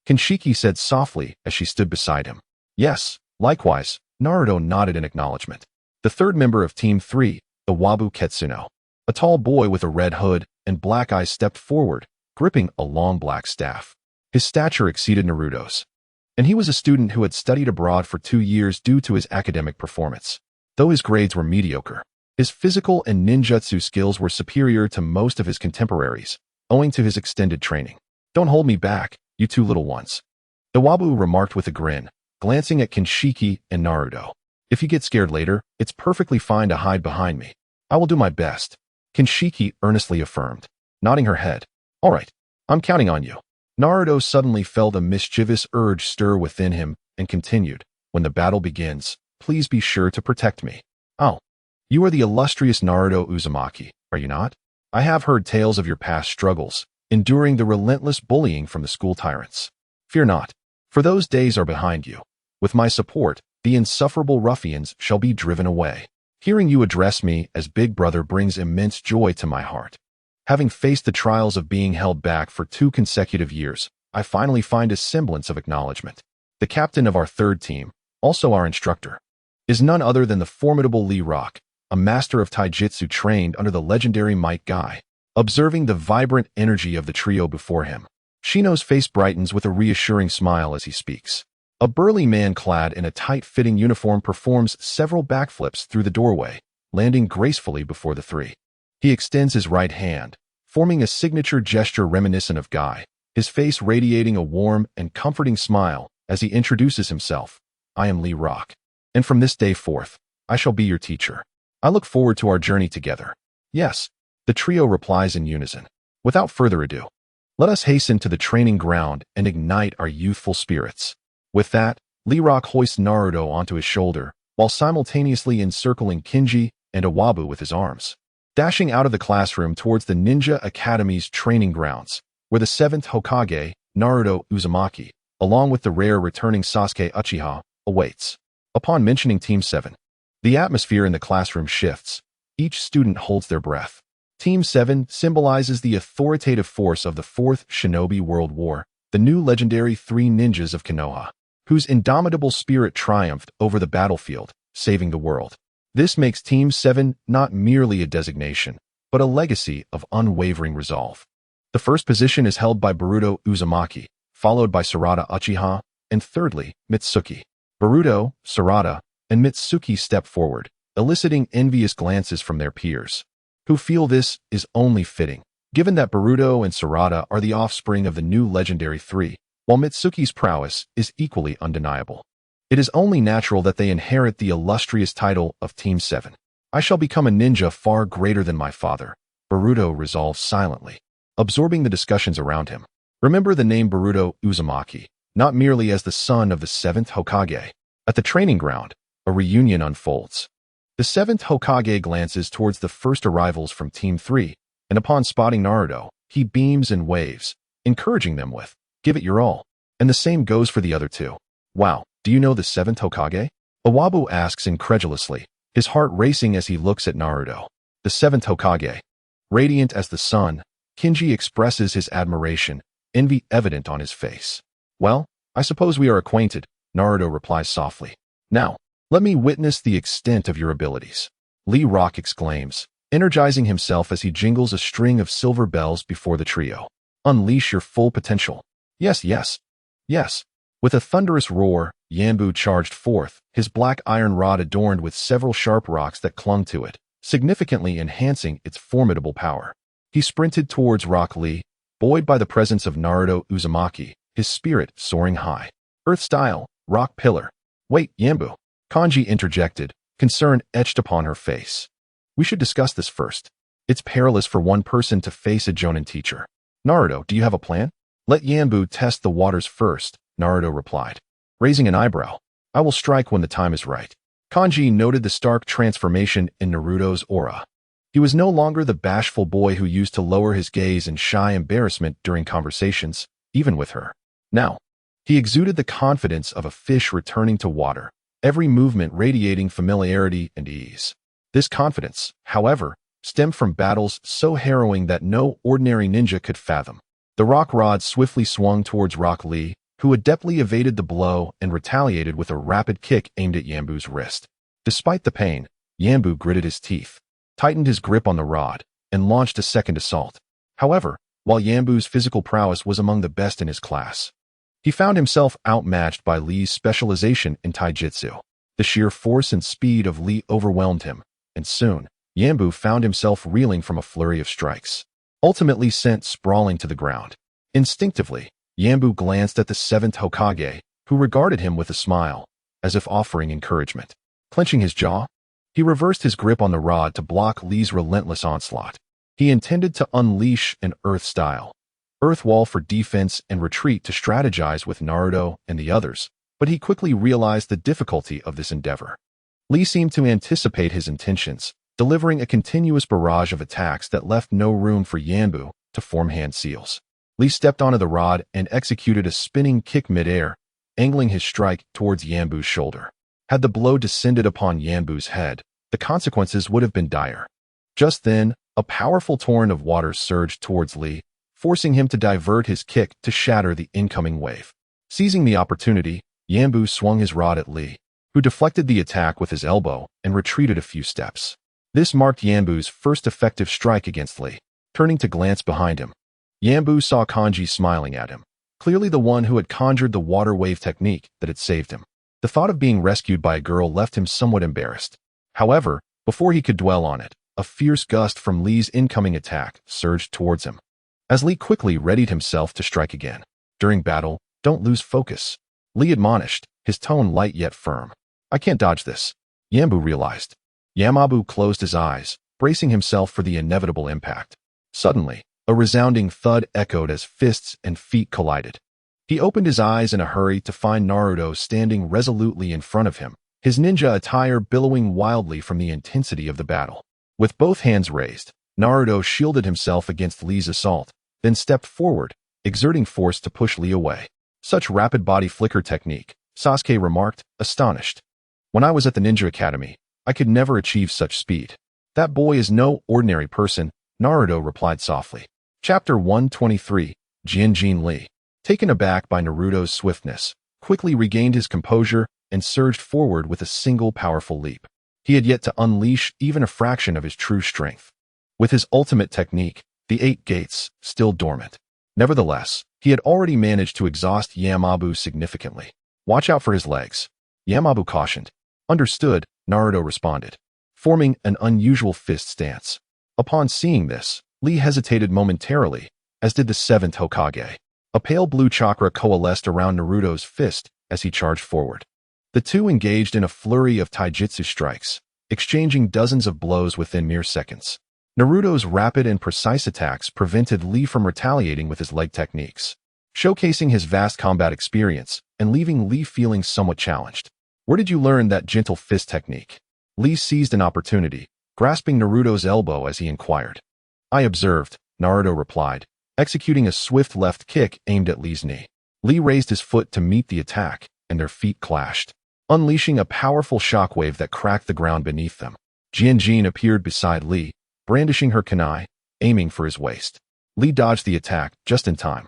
Kinshiki said softly as she stood beside him. Yes, likewise, Naruto nodded in acknowledgement. The third member of Team 3, the Wabu Ketsuno, a tall boy with a red hood and black eyes, stepped forward, gripping a long black staff. His stature exceeded Naruto's, and he was a student who had studied abroad for 2 years due to his academic performance. Though his grades were mediocre, his physical and ninjutsu skills were superior to most of his contemporaries, owing to his extended training. Don't hold me back, you two little ones, the Wabu remarked with a grin, glancing at Kinshiki and Naruto. If you get scared later, it's perfectly fine to hide behind me. I will do my best, Kinshiki earnestly affirmed, nodding her head. All right, I'm counting on you. Naruto suddenly felt a mischievous urge stir within him and continued, when the battle begins, please be sure to protect me. Oh, you are the illustrious Naruto Uzumaki, are you not? I have heard tales of your past struggles, enduring the relentless bullying from the school tyrants. Fear not, for those days are behind you. With my support, the insufferable ruffians shall be driven away. Hearing you address me as Big Brother brings immense joy to my heart. Having faced the trials of being held back for 2 consecutive years, I finally find a semblance of acknowledgement. The captain of our third team, also our instructor, is none other than the formidable Lee Rock, a master of taijutsu trained under the legendary Might Guy. Observing the vibrant energy of the trio before him, Shino's face brightens with a reassuring smile as he speaks. A burly man clad in a tight-fitting uniform performs several backflips through the doorway, landing gracefully before the three. He extends his right hand, forming a signature gesture reminiscent of Guy, his face radiating a warm and comforting smile as he introduces himself. I am Lee Rock, and from this day forth, I shall be your teacher. I look forward to our journey together. Yes, the trio replies in unison. Without further ado, let us hasten to the training ground and ignite our youthful spirits. With that, Lee Rock hoists Naruto onto his shoulder, while simultaneously encircling Kinji and Iwabu with his arms. dashing out of the classroom towards the Ninja Academy's training grounds, where the 7th Hokage, Naruto Uzumaki, along with the rare returning Sasuke Uchiha, awaits. Upon mentioning Team 7, the atmosphere in the classroom shifts. Each student holds their breath. Team 7 symbolizes the authoritative force of the Fourth Shinobi World War, the new legendary 3 ninjas of Konoha, whose indomitable spirit triumphed over the battlefield, saving the world. This makes Team 7 not merely a designation, but a legacy of unwavering resolve. The first position is held by Boruto Uzumaki, followed by Sarada Uchiha, and thirdly, Mitsuki. Boruto, Sarada, and Mitsuki step forward, eliciting envious glances from their peers, who feel this is only fitting, given that Boruto and Sarada are the offspring of the new legendary 3, while Mitsuki's prowess is equally undeniable. It is only natural that they inherit the illustrious title of Team 7. I shall become a ninja far greater than my father, Boruto resolves silently, absorbing the discussions around him. Remember the name Boruto Uzumaki, not merely as the son of the 7th Hokage. At the training ground, a reunion unfolds. The 7th Hokage glances towards the first arrivals from Team 3, and upon spotting Naruto, he beams and waves, encouraging them with, "Give it your all." And the same goes for the other 2. "Wow, do you know the 7th Hokage?" Iwabu asks incredulously, his heart racing as he looks at Naruto. The 7th Hokage. Radiant as the sun, Kinji expresses his admiration, envy evident on his face. "Well, I suppose we are acquainted," Naruto replies softly. "Now, let me witness the extent of your abilities," Lee Rock exclaims, energizing himself as he jingles a string of silver bells before the trio. "Unleash your full potential." "Yes, yes, yes." With a thunderous roar, Yanbu charged forth, his black iron rod adorned with several sharp rocks that clung to it, significantly enhancing its formidable power. He sprinted towards Rock Lee, buoyed by the presence of Naruto Uzumaki, his spirit soaring high. "Earth style, rock pillar." "Wait, Yanbu," Kanji interjected, concern etched upon her face. "We should discuss this first. It's perilous for one person to face a Jonin teacher." "Naruto, do you have a plan?" "Let Yanbu test the waters first," Naruto replied, raising an eyebrow. "I will strike when the time is right." Kanji noted the stark transformation in Naruto's aura. He was no longer the bashful boy who used to lower his gaze in shy embarrassment during conversations, even with her. Now, he exuded the confidence of a fish returning to water, every movement radiating familiarity and ease. This confidence, however, stemmed from battles so harrowing that no ordinary ninja could fathom. The rock rod swiftly swung towards Rock Lee, who adeptly evaded the blow and retaliated with a rapid kick aimed at Yanbu's wrist. Despite the pain, Yanbu gritted his teeth, tightened his grip on the rod, and launched a second assault. However, while Yanbu's physical prowess was among the best in his class, he found himself outmatched by Lee's specialization in taijutsu. The sheer force and speed of Lee overwhelmed him, and soon, Yanbu found himself reeling from a flurry of strikes, ultimately sent sprawling to the ground. Instinctively, Yanbu glanced at the 7th Hokage, who regarded him with a smile, as if offering encouragement. Clenching his jaw, he reversed his grip on the rod to block Lee's relentless onslaught. He intended to unleash an earth style, earth wall for defense and retreat to strategize with Naruto and the others, but he quickly realized the difficulty of this endeavor. Lee seemed to anticipate his intentions, delivering a continuous barrage of attacks that left no room for Yanbu to form hand seals. Lee stepped onto the rod and executed a spinning kick midair, angling his strike towards Yanbu's shoulder. Had the blow descended upon Yanbu's head, the consequences would have been dire. Just then, a powerful torrent of water surged towards Lee, forcing him to divert his kick to shatter the incoming wave. Seizing the opportunity, Yanbu swung his rod at Lee, who deflected the attack with his elbow and retreated a few steps. This marked Yanbu's first effective strike against Lee. Turning to glance behind him, Yanbu saw Kanji smiling at him, clearly the one who had conjured the water wave technique that had saved him. The thought of being rescued by a girl left him somewhat embarrassed. However, before he could dwell on it, a fierce gust from Lee's incoming attack surged towards him. As Lee quickly readied himself to strike again. During battle, don't lose focus, Lee admonished, his tone light yet firm. "I can't dodge this," Yanbu realized. Yamabu closed his eyes, bracing himself for the inevitable impact. Suddenly, a resounding thud echoed as fists and feet collided. He opened his eyes in a hurry to find Naruto standing resolutely in front of him, his ninja attire billowing wildly from the intensity of the battle. With both hands raised, Naruto shielded himself against Lee's assault, then stepped forward, exerting force to push Lee away. Such rapid body flicker technique, Sasuke remarked, astonished. When I was at the Ninja Academy, I could never achieve such speed. That boy is no ordinary person, Naruto replied softly. Chapter 123, Jianjin Lee, taken aback by Naruto's swiftness, quickly regained his composure and surged forward with a single powerful leap. He had yet to unleash even a fraction of his true strength. With his ultimate technique, the 8 gates, still dormant. Nevertheless, he had already managed to exhaust Yamabu significantly. Watch out for his legs, Yamabu cautioned. Understood, Naruto responded, forming an unusual fist stance. Upon seeing this, Lee hesitated momentarily, as did the 7th Hokage. A pale blue chakra coalesced around Naruto's fist as he charged forward. The two engaged in a flurry of taijutsu strikes, exchanging dozens of blows within mere seconds. Naruto's rapid and precise attacks prevented Lee from retaliating with his leg techniques, showcasing his vast combat experience and leaving Lee feeling somewhat challenged. Where did you learn that gentle fist technique? Lee seized an opportunity, grasping Naruto's elbow as he inquired. I observed, Naruto replied, executing a swift left kick aimed at Lee's knee. Lee raised his foot to meet the attack, and their feet clashed, unleashing a powerful shockwave that cracked the ground beneath them. Jianjin appeared beside Lee, brandishing her kunai, aiming for his waist. Lee dodged the attack just in time.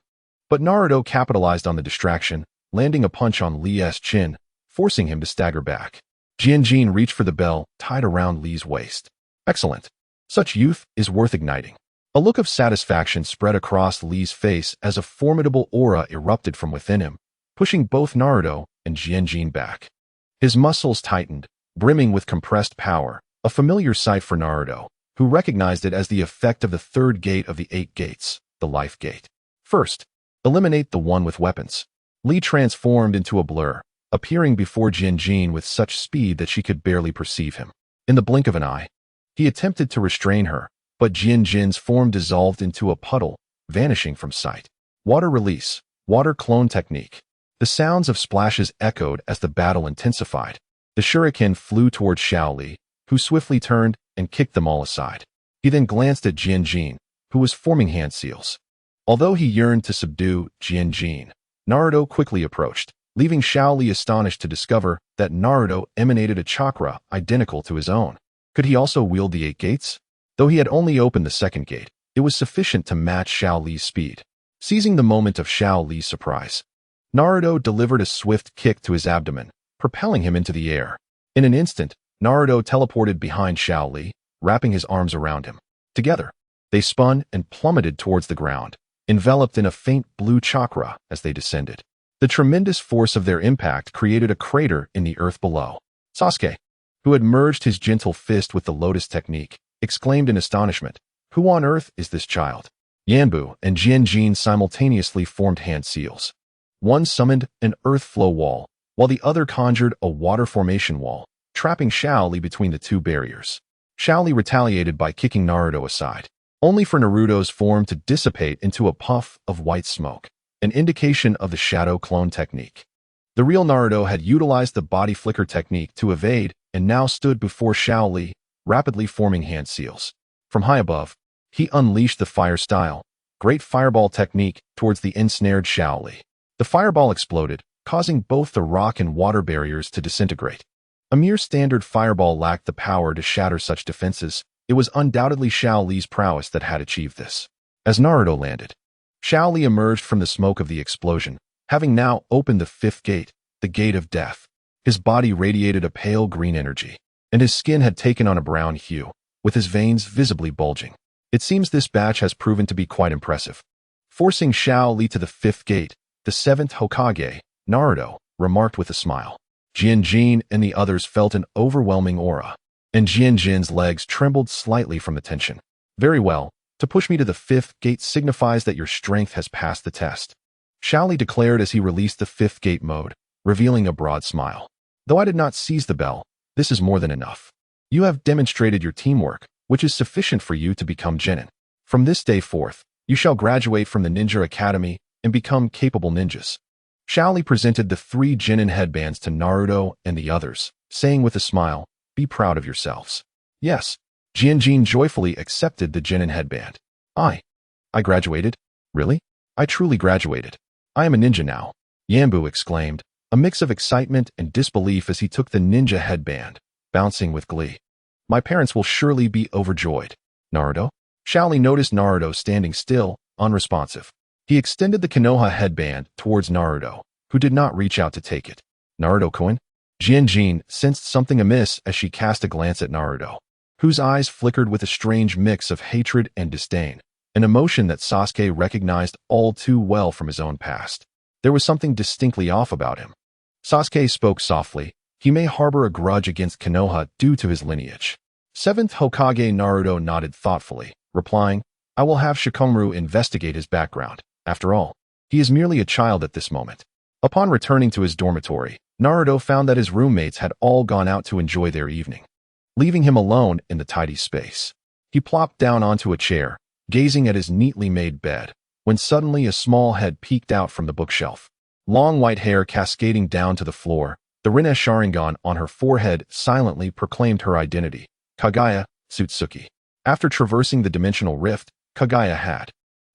But Naruto capitalized on the distraction, landing a punch on Lee's chin, forcing him to stagger back. Jianjin reached for the bell tied around Lee's waist. Excellent. Such youth is worth igniting. A look of satisfaction spread across Lee's face as a formidable aura erupted from within him, pushing both Naruto and Jianjin back. His muscles tightened, brimming with compressed power, a familiar sight for Naruto, who recognized it as the effect of the 3rd gate of the 8 gates, the life gate. First, eliminate the one with weapons. Lee transformed into a blur, appearing before Jianjin with such speed that she could barely perceive him. In the blink of an eye, he attempted to restrain her, but Jianjin's form dissolved into a puddle, vanishing from sight. Water release, water clone technique. The sounds of splashes echoed as the battle intensified. The shuriken flew towards Xiao Li, who swiftly turned and kicked them all aside. He then glanced at Jianjin, who was forming hand seals. Although he yearned to subdue Jianjin, Naruto quickly approached, leaving Xiao Li astonished to discover that Naruto emanated a chakra identical to his own. Could he also wield the 8 gates? Though he had only opened the 2nd gate, it was sufficient to match Xiao Li's speed. Seizing the moment of Xiao Li's surprise, Naruto delivered a swift kick to his abdomen, propelling him into the air. In an instant, Naruto teleported behind Xiao Li, wrapping his arms around him. Together, they spun and plummeted towards the ground, enveloped in a faint blue chakra as they descended. The tremendous force of their impact created a crater in the earth below. Sasuke, who had merged his gentle fist with the lotus technique, exclaimed in astonishment, "Who on earth is this child?" Yanbu and Jianjin simultaneously formed hand seals. One summoned an earth flow wall, while the other conjured a water formation wall, trapping Xiao Li between the two barriers. Xiao Li retaliated by kicking Naruto aside, only for Naruto's form to dissipate into a puff of white smoke, an indication of the shadow clone technique. The real Naruto had utilized the body flicker technique to evade and now stood before Xiao Li, rapidly forming hand seals. From high above, he unleashed the fire style, great fireball technique towards the ensnared Xiao Li. The fireball exploded, causing both the rock and water barriers to disintegrate. A mere standard fireball lacked the power to shatter such defenses. It was undoubtedly Xiao Li's prowess that had achieved this. As Naruto landed, Xiao Li emerged from the smoke of the explosion, having now opened the 5th gate, the gate of death. His body radiated a pale green energy, and his skin had taken on a brown hue, with his veins visibly bulging. It seems this batch has proven to be quite impressive. Forcing Xiao Li to the 5th gate, the 7th Hokage, Naruto, remarked with a smile. Jianjin and the others felt an overwhelming aura, and Jianjin's legs trembled slightly from the tension. Very well, to push me to the 5th gate signifies that your strength has passed the test, Xiao Li declared as he released the 5th gate mode, revealing a broad smile. Though I did not seize the bell, this is more than enough. You have demonstrated your teamwork, which is sufficient for you to become Genin. From this day forth, you shall graduate from the Ninja Academy and become capable ninjas. Xiao Li presented the 3 Genin headbands to Naruto and the others, saying with a smile, "Be proud of yourselves." Yes, Jianjin joyfully accepted the Genin headband. I graduated? Really? I truly graduated. I am a ninja now, Yanbu exclaimed, a mix of excitement and disbelief as he took the ninja headband, bouncing with glee. My parents will surely be overjoyed. Naruto? Shaoli noticed Naruto standing still, unresponsive. He extended the Konoha headband towards Naruto, who did not reach out to take it. Naruto-kun? Jianjin sensed something amiss as she cast a glance at Naruto, whose eyes flickered with a strange mix of hatred and disdain, an emotion that Sasuke recognized all too well from his own past. There was something distinctly off about him. Sasuke spoke softly. He may harbor a grudge against Konoha due to his lineage. Seventh Hokage Naruto nodded thoughtfully, replying, I will have Shikamaru investigate his background. After all, he is merely a child at this moment. Upon returning to his dormitory, Naruto found that his roommates had all gone out to enjoy their evening, leaving him alone in the tidy space. He plopped down onto a chair, gazing at his neatly made bed, when suddenly a small head peeked out from the bookshelf. Long white hair cascading down to the floor, the Rinne Sharingan on her forehead silently proclaimed her identity, Kaguya Tsutsuki. After traversing the dimensional rift, Kaguya had,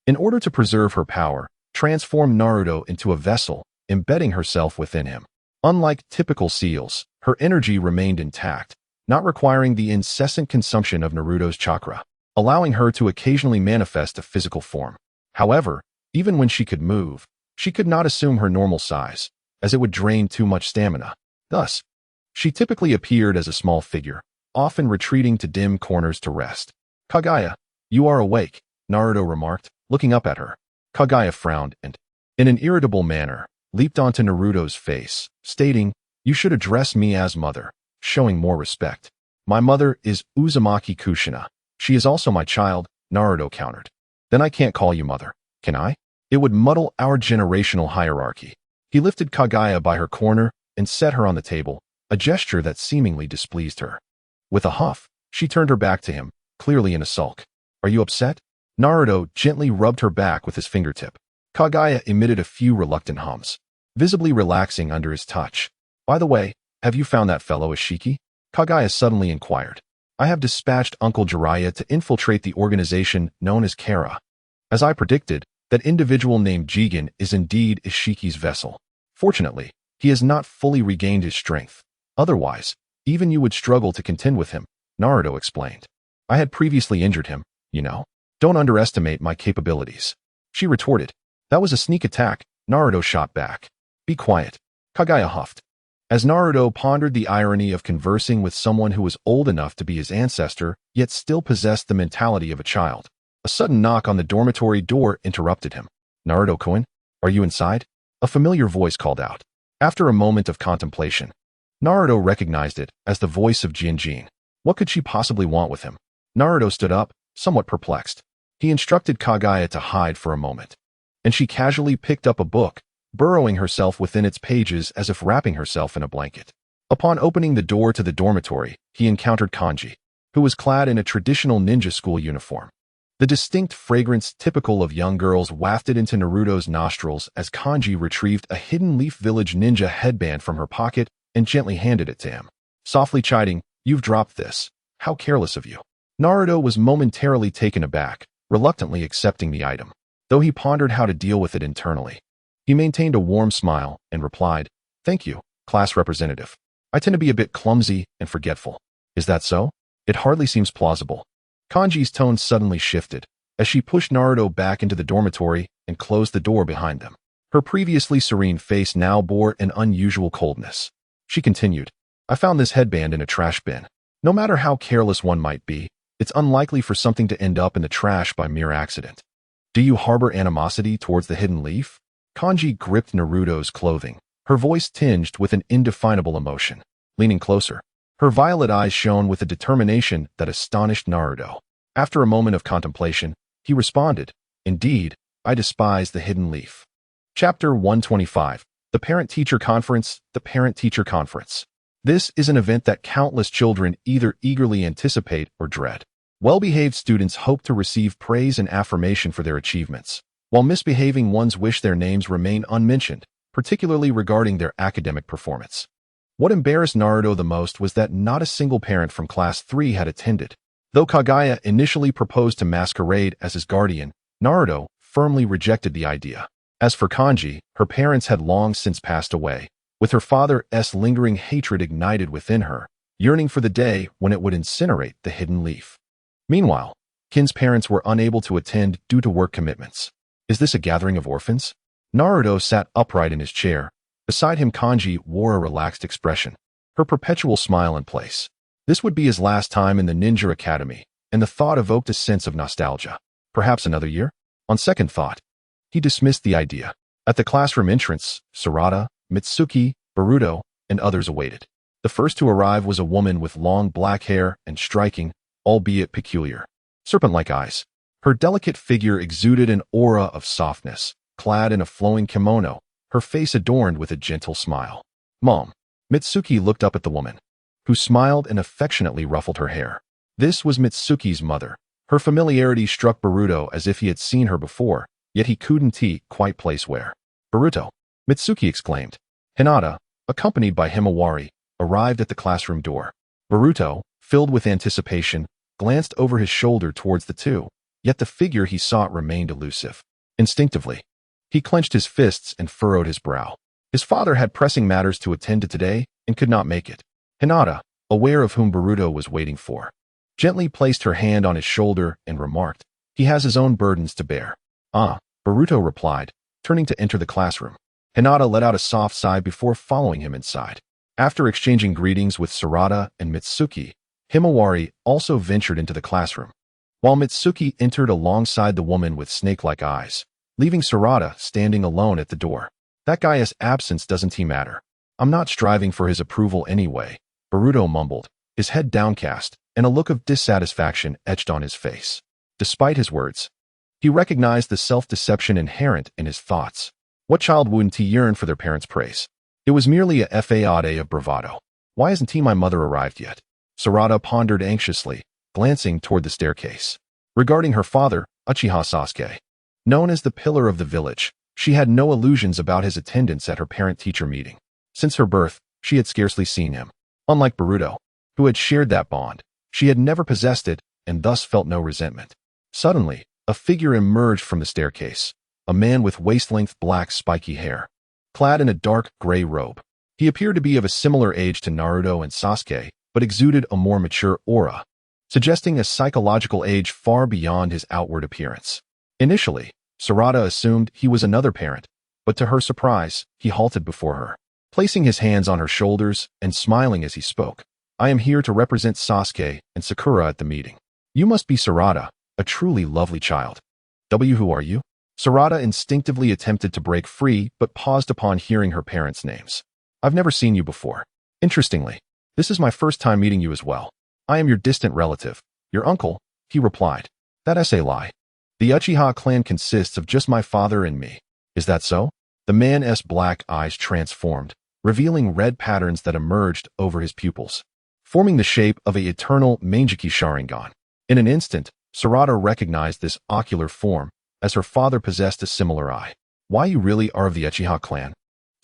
in order to preserve her power, transformed Naruto into a vessel, embedding herself within him. Unlike typical seals, her energy remained intact, not requiring the incessant consumption of Naruto's chakra, allowing her to occasionally manifest a physical form. However, even when she could move, she could not assume her normal size, as it would drain too much stamina. Thus, she typically appeared as a small figure, often retreating to dim corners to rest. Kaguya, you are awake, Naruto remarked, looking up at her. Kaguya frowned and, in an irritable manner, leaped onto Naruto's face, stating, You should address me as mother, showing more respect. My mother is Uzumaki Kushina. She is also my child, Naruto countered. Then I can't call you mother, can I? It would muddle our generational hierarchy. He lifted Kaguya by her corner and set her on the table, a gesture that seemingly displeased her. With a huff, she turned her back to him, clearly in a sulk. Are you upset? Naruto gently rubbed her back with his fingertip. Kaguya emitted a few reluctant hums, visibly relaxing under his touch. By the way, have you found that fellow Ishiki? Kaguya suddenly inquired. I have dispatched Uncle Jiraiya to infiltrate the organization known as Kara. As I predicted, that individual named Jigen is indeed Ishiki's vessel. Fortunately, he has not fully regained his strength. Otherwise, even you would struggle to contend with him, Naruto explained. I had previously injured him, you know. Don't underestimate my capabilities. She retorted. That was a sneak attack, Naruto shot back. Be quiet. Kaguya huffed. As Naruto pondered the irony of conversing with someone who was old enough to be his ancestor, yet still possessed the mentality of a child, a sudden knock on the dormitory door interrupted him. Naruto-kun, are you inside? A familiar voice called out. After a moment of contemplation, Naruto recognized it as the voice of Jianjin. What could she possibly want with him? Naruto stood up, somewhat perplexed. He instructed Kaguya to hide for a moment, and she casually picked up a book, burrowing herself within its pages as if wrapping herself in a blanket. Upon opening the door to the dormitory, he encountered Kanji, who was clad in a traditional ninja school uniform. The distinct fragrance typical of young girls wafted into Naruto's nostrils as Kanji retrieved a Hidden Leaf Village ninja headband from her pocket and gently handed it to him. Softly chiding, You've dropped this. How careless of you. Naruto was momentarily taken aback, reluctantly accepting the item, though he pondered how to deal with it internally. He maintained a warm smile and replied, Thank you, class representative. I tend to be a bit clumsy and forgetful. Is that so? It hardly seems plausible. Kanji's tone suddenly shifted as she pushed Naruto back into the dormitory and closed the door behind them. Her previously serene face now bore an unusual coldness. She continued, I found this headband in a trash bin. No matter how careless one might be, it's unlikely for something to end up in the trash by mere accident. Do you harbor animosity towards the hidden leaf? Kanji gripped Naruto's clothing, her voice tinged with an indefinable emotion. Leaning closer, her violet eyes shone with a determination that astonished Naruto. After a moment of contemplation, he responded, Indeed, I despise the hidden leaf. Chapter 125, The Parent-Teacher Conference, The Parent-Teacher Conference. This is an event that countless children either eagerly anticipate or dread. Well-behaved students hope to receive praise and affirmation for their achievements, while misbehaving ones wish their names remain unmentioned, particularly regarding their academic performance. What embarrassed Naruto the most was that not a single parent from Class 3 had attended. Though Kaguya initially proposed to masquerade as his guardian, Naruto firmly rejected the idea. As for Kanji, her parents had long since passed away, with her father's lingering hatred ignited within her, yearning for the day when it would incinerate the hidden leaf. Meanwhile, Kin's parents were unable to attend due to work commitments. Is this a gathering of orphans? Naruto sat upright in his chair. Beside him, Kanji wore a relaxed expression, her perpetual smile in place. This would be his last time in the ninja academy, and the thought evoked a sense of nostalgia. Perhaps another year? On second thought, he dismissed the idea. At the classroom entrance, Sarada, Mizuki, Boruto, and others awaited. The first to arrive was a woman with long black hair and striking, albeit peculiar, serpent-like eyes. Her delicate figure exuded an aura of softness, clad in a flowing kimono, her face adorned with a gentle smile. Mom. Mitsuki looked up at the woman, who smiled and affectionately ruffled her hair. This was Mitsuki's mother. Her familiarity struck Boruto as if he had seen her before, yet he couldn't quite place where. Boruto, Mitsuki exclaimed. Hinata, accompanied by Himawari, arrived at the classroom door. Boruto, filled with anticipation, glanced over his shoulder towards the two, yet the figure he sought remained elusive. Instinctively, he clenched his fists and furrowed his brow. His father had pressing matters to attend to today and could not make it. Hinata, aware of whom Boruto was waiting for, gently placed her hand on his shoulder and remarked, "He has his own burdens to bear." "Ah," Boruto replied, turning to enter the classroom. Hinata let out a soft sigh before following him inside. After exchanging greetings with Sarada and Mitsuki, Himawari also ventured into the classroom, while Mitsuki entered alongside the woman with snake-like eyes, leaving Sarada standing alone at the door. "That guy's absence doesn't matter. I'm not striving for his approval anyway," Boruto mumbled, his head downcast, and a look of dissatisfaction etched on his face. Despite his words, he recognized the self-deception inherent in his thoughts. What child wouldn't yearn for their parents' praise? It was merely a fade of bravado. Why hasn't my mother arrived yet? Sarada pondered anxiously, glancing toward the staircase. Regarding her father, Uchiha Sasuke, known as the pillar of the village, she had no illusions about his attendance at her parent-teacher meeting. Since her birth, she had scarcely seen him. Unlike Boruto, who had shared that bond, she had never possessed it and thus felt no resentment. Suddenly, a figure emerged from the staircase, a man with waist-length black spiky hair, clad in a dark gray robe. He appeared to be of a similar age to Naruto and Sasuke, but exuded a more mature aura, suggesting a psychological age far beyond his outward appearance. Initially, Sarada assumed he was another parent, but to her surprise, he halted before her, placing his hands on her shoulders and smiling as he spoke. "I am here to represent Sasuke and Sakura at the meeting. You must be Sarada, a truly lovely child." Who are you? Sarada instinctively attempted to break free, but paused upon hearing her parents' names. "I've never seen you before. Interestingly, this is my first time meeting you as well. I am your distant relative, your uncle," he replied. "That's a lie. The Uchiha clan consists of just my father and me." "Is that so?" The man's black eyes transformed, revealing red patterns that emerged over his pupils, forming the shape of a eternal Manjiki Sharingan. In an instant, Sarada recognized this ocular form, as her father possessed a similar eye. "Why, you really are of the Uchiha clan?"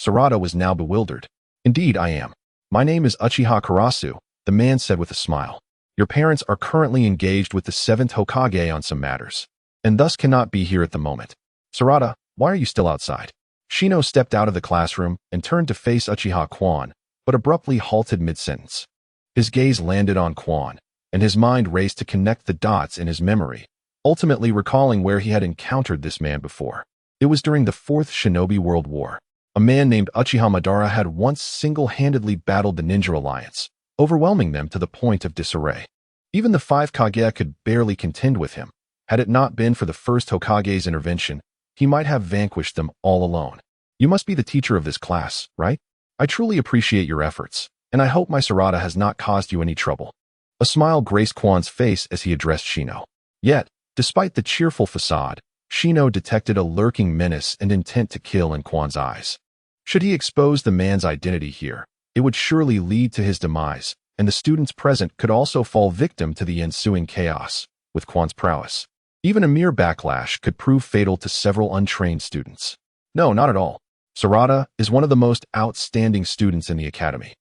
Sarada was now bewildered. "Indeed, I am. My name is Uchiha Karasu," the man said with a smile. "Your parents are currently engaged with the 7th Hokage on some matters, and thus cannot be here at the moment." "Sarada, why are you still outside?" Shino stepped out of the classroom and turned to face Uchiha Kwan, but abruptly halted mid-sentence. His gaze landed on Kwan, and his mind raced to connect the dots in his memory, ultimately recalling where he had encountered this man before. It was during the Fourth Shinobi World War. A man named Uchiha Madara had once single-handedly battled the Ninja Alliance, overwhelming them to the point of disarray. Even the 5 Kage could barely contend with him. Had it not been for the first Hokage's intervention, he might have vanquished them all alone. "You must be the teacher of this class, right? I truly appreciate your efforts, and I hope my Sarada has not caused you any trouble." A smile graced Kwan's face as he addressed Shino. Yet, despite the cheerful facade, Shino detected a lurking menace and intent to kill in Kwan's eyes. Should he expose the man's identity here, it would surely lead to his demise, and the students present could also fall victim to the ensuing chaos. With Kwan's prowess, even a mere backlash could prove fatal to several untrained students. "No, not at all. Sarada is one of the most outstanding students in the academy.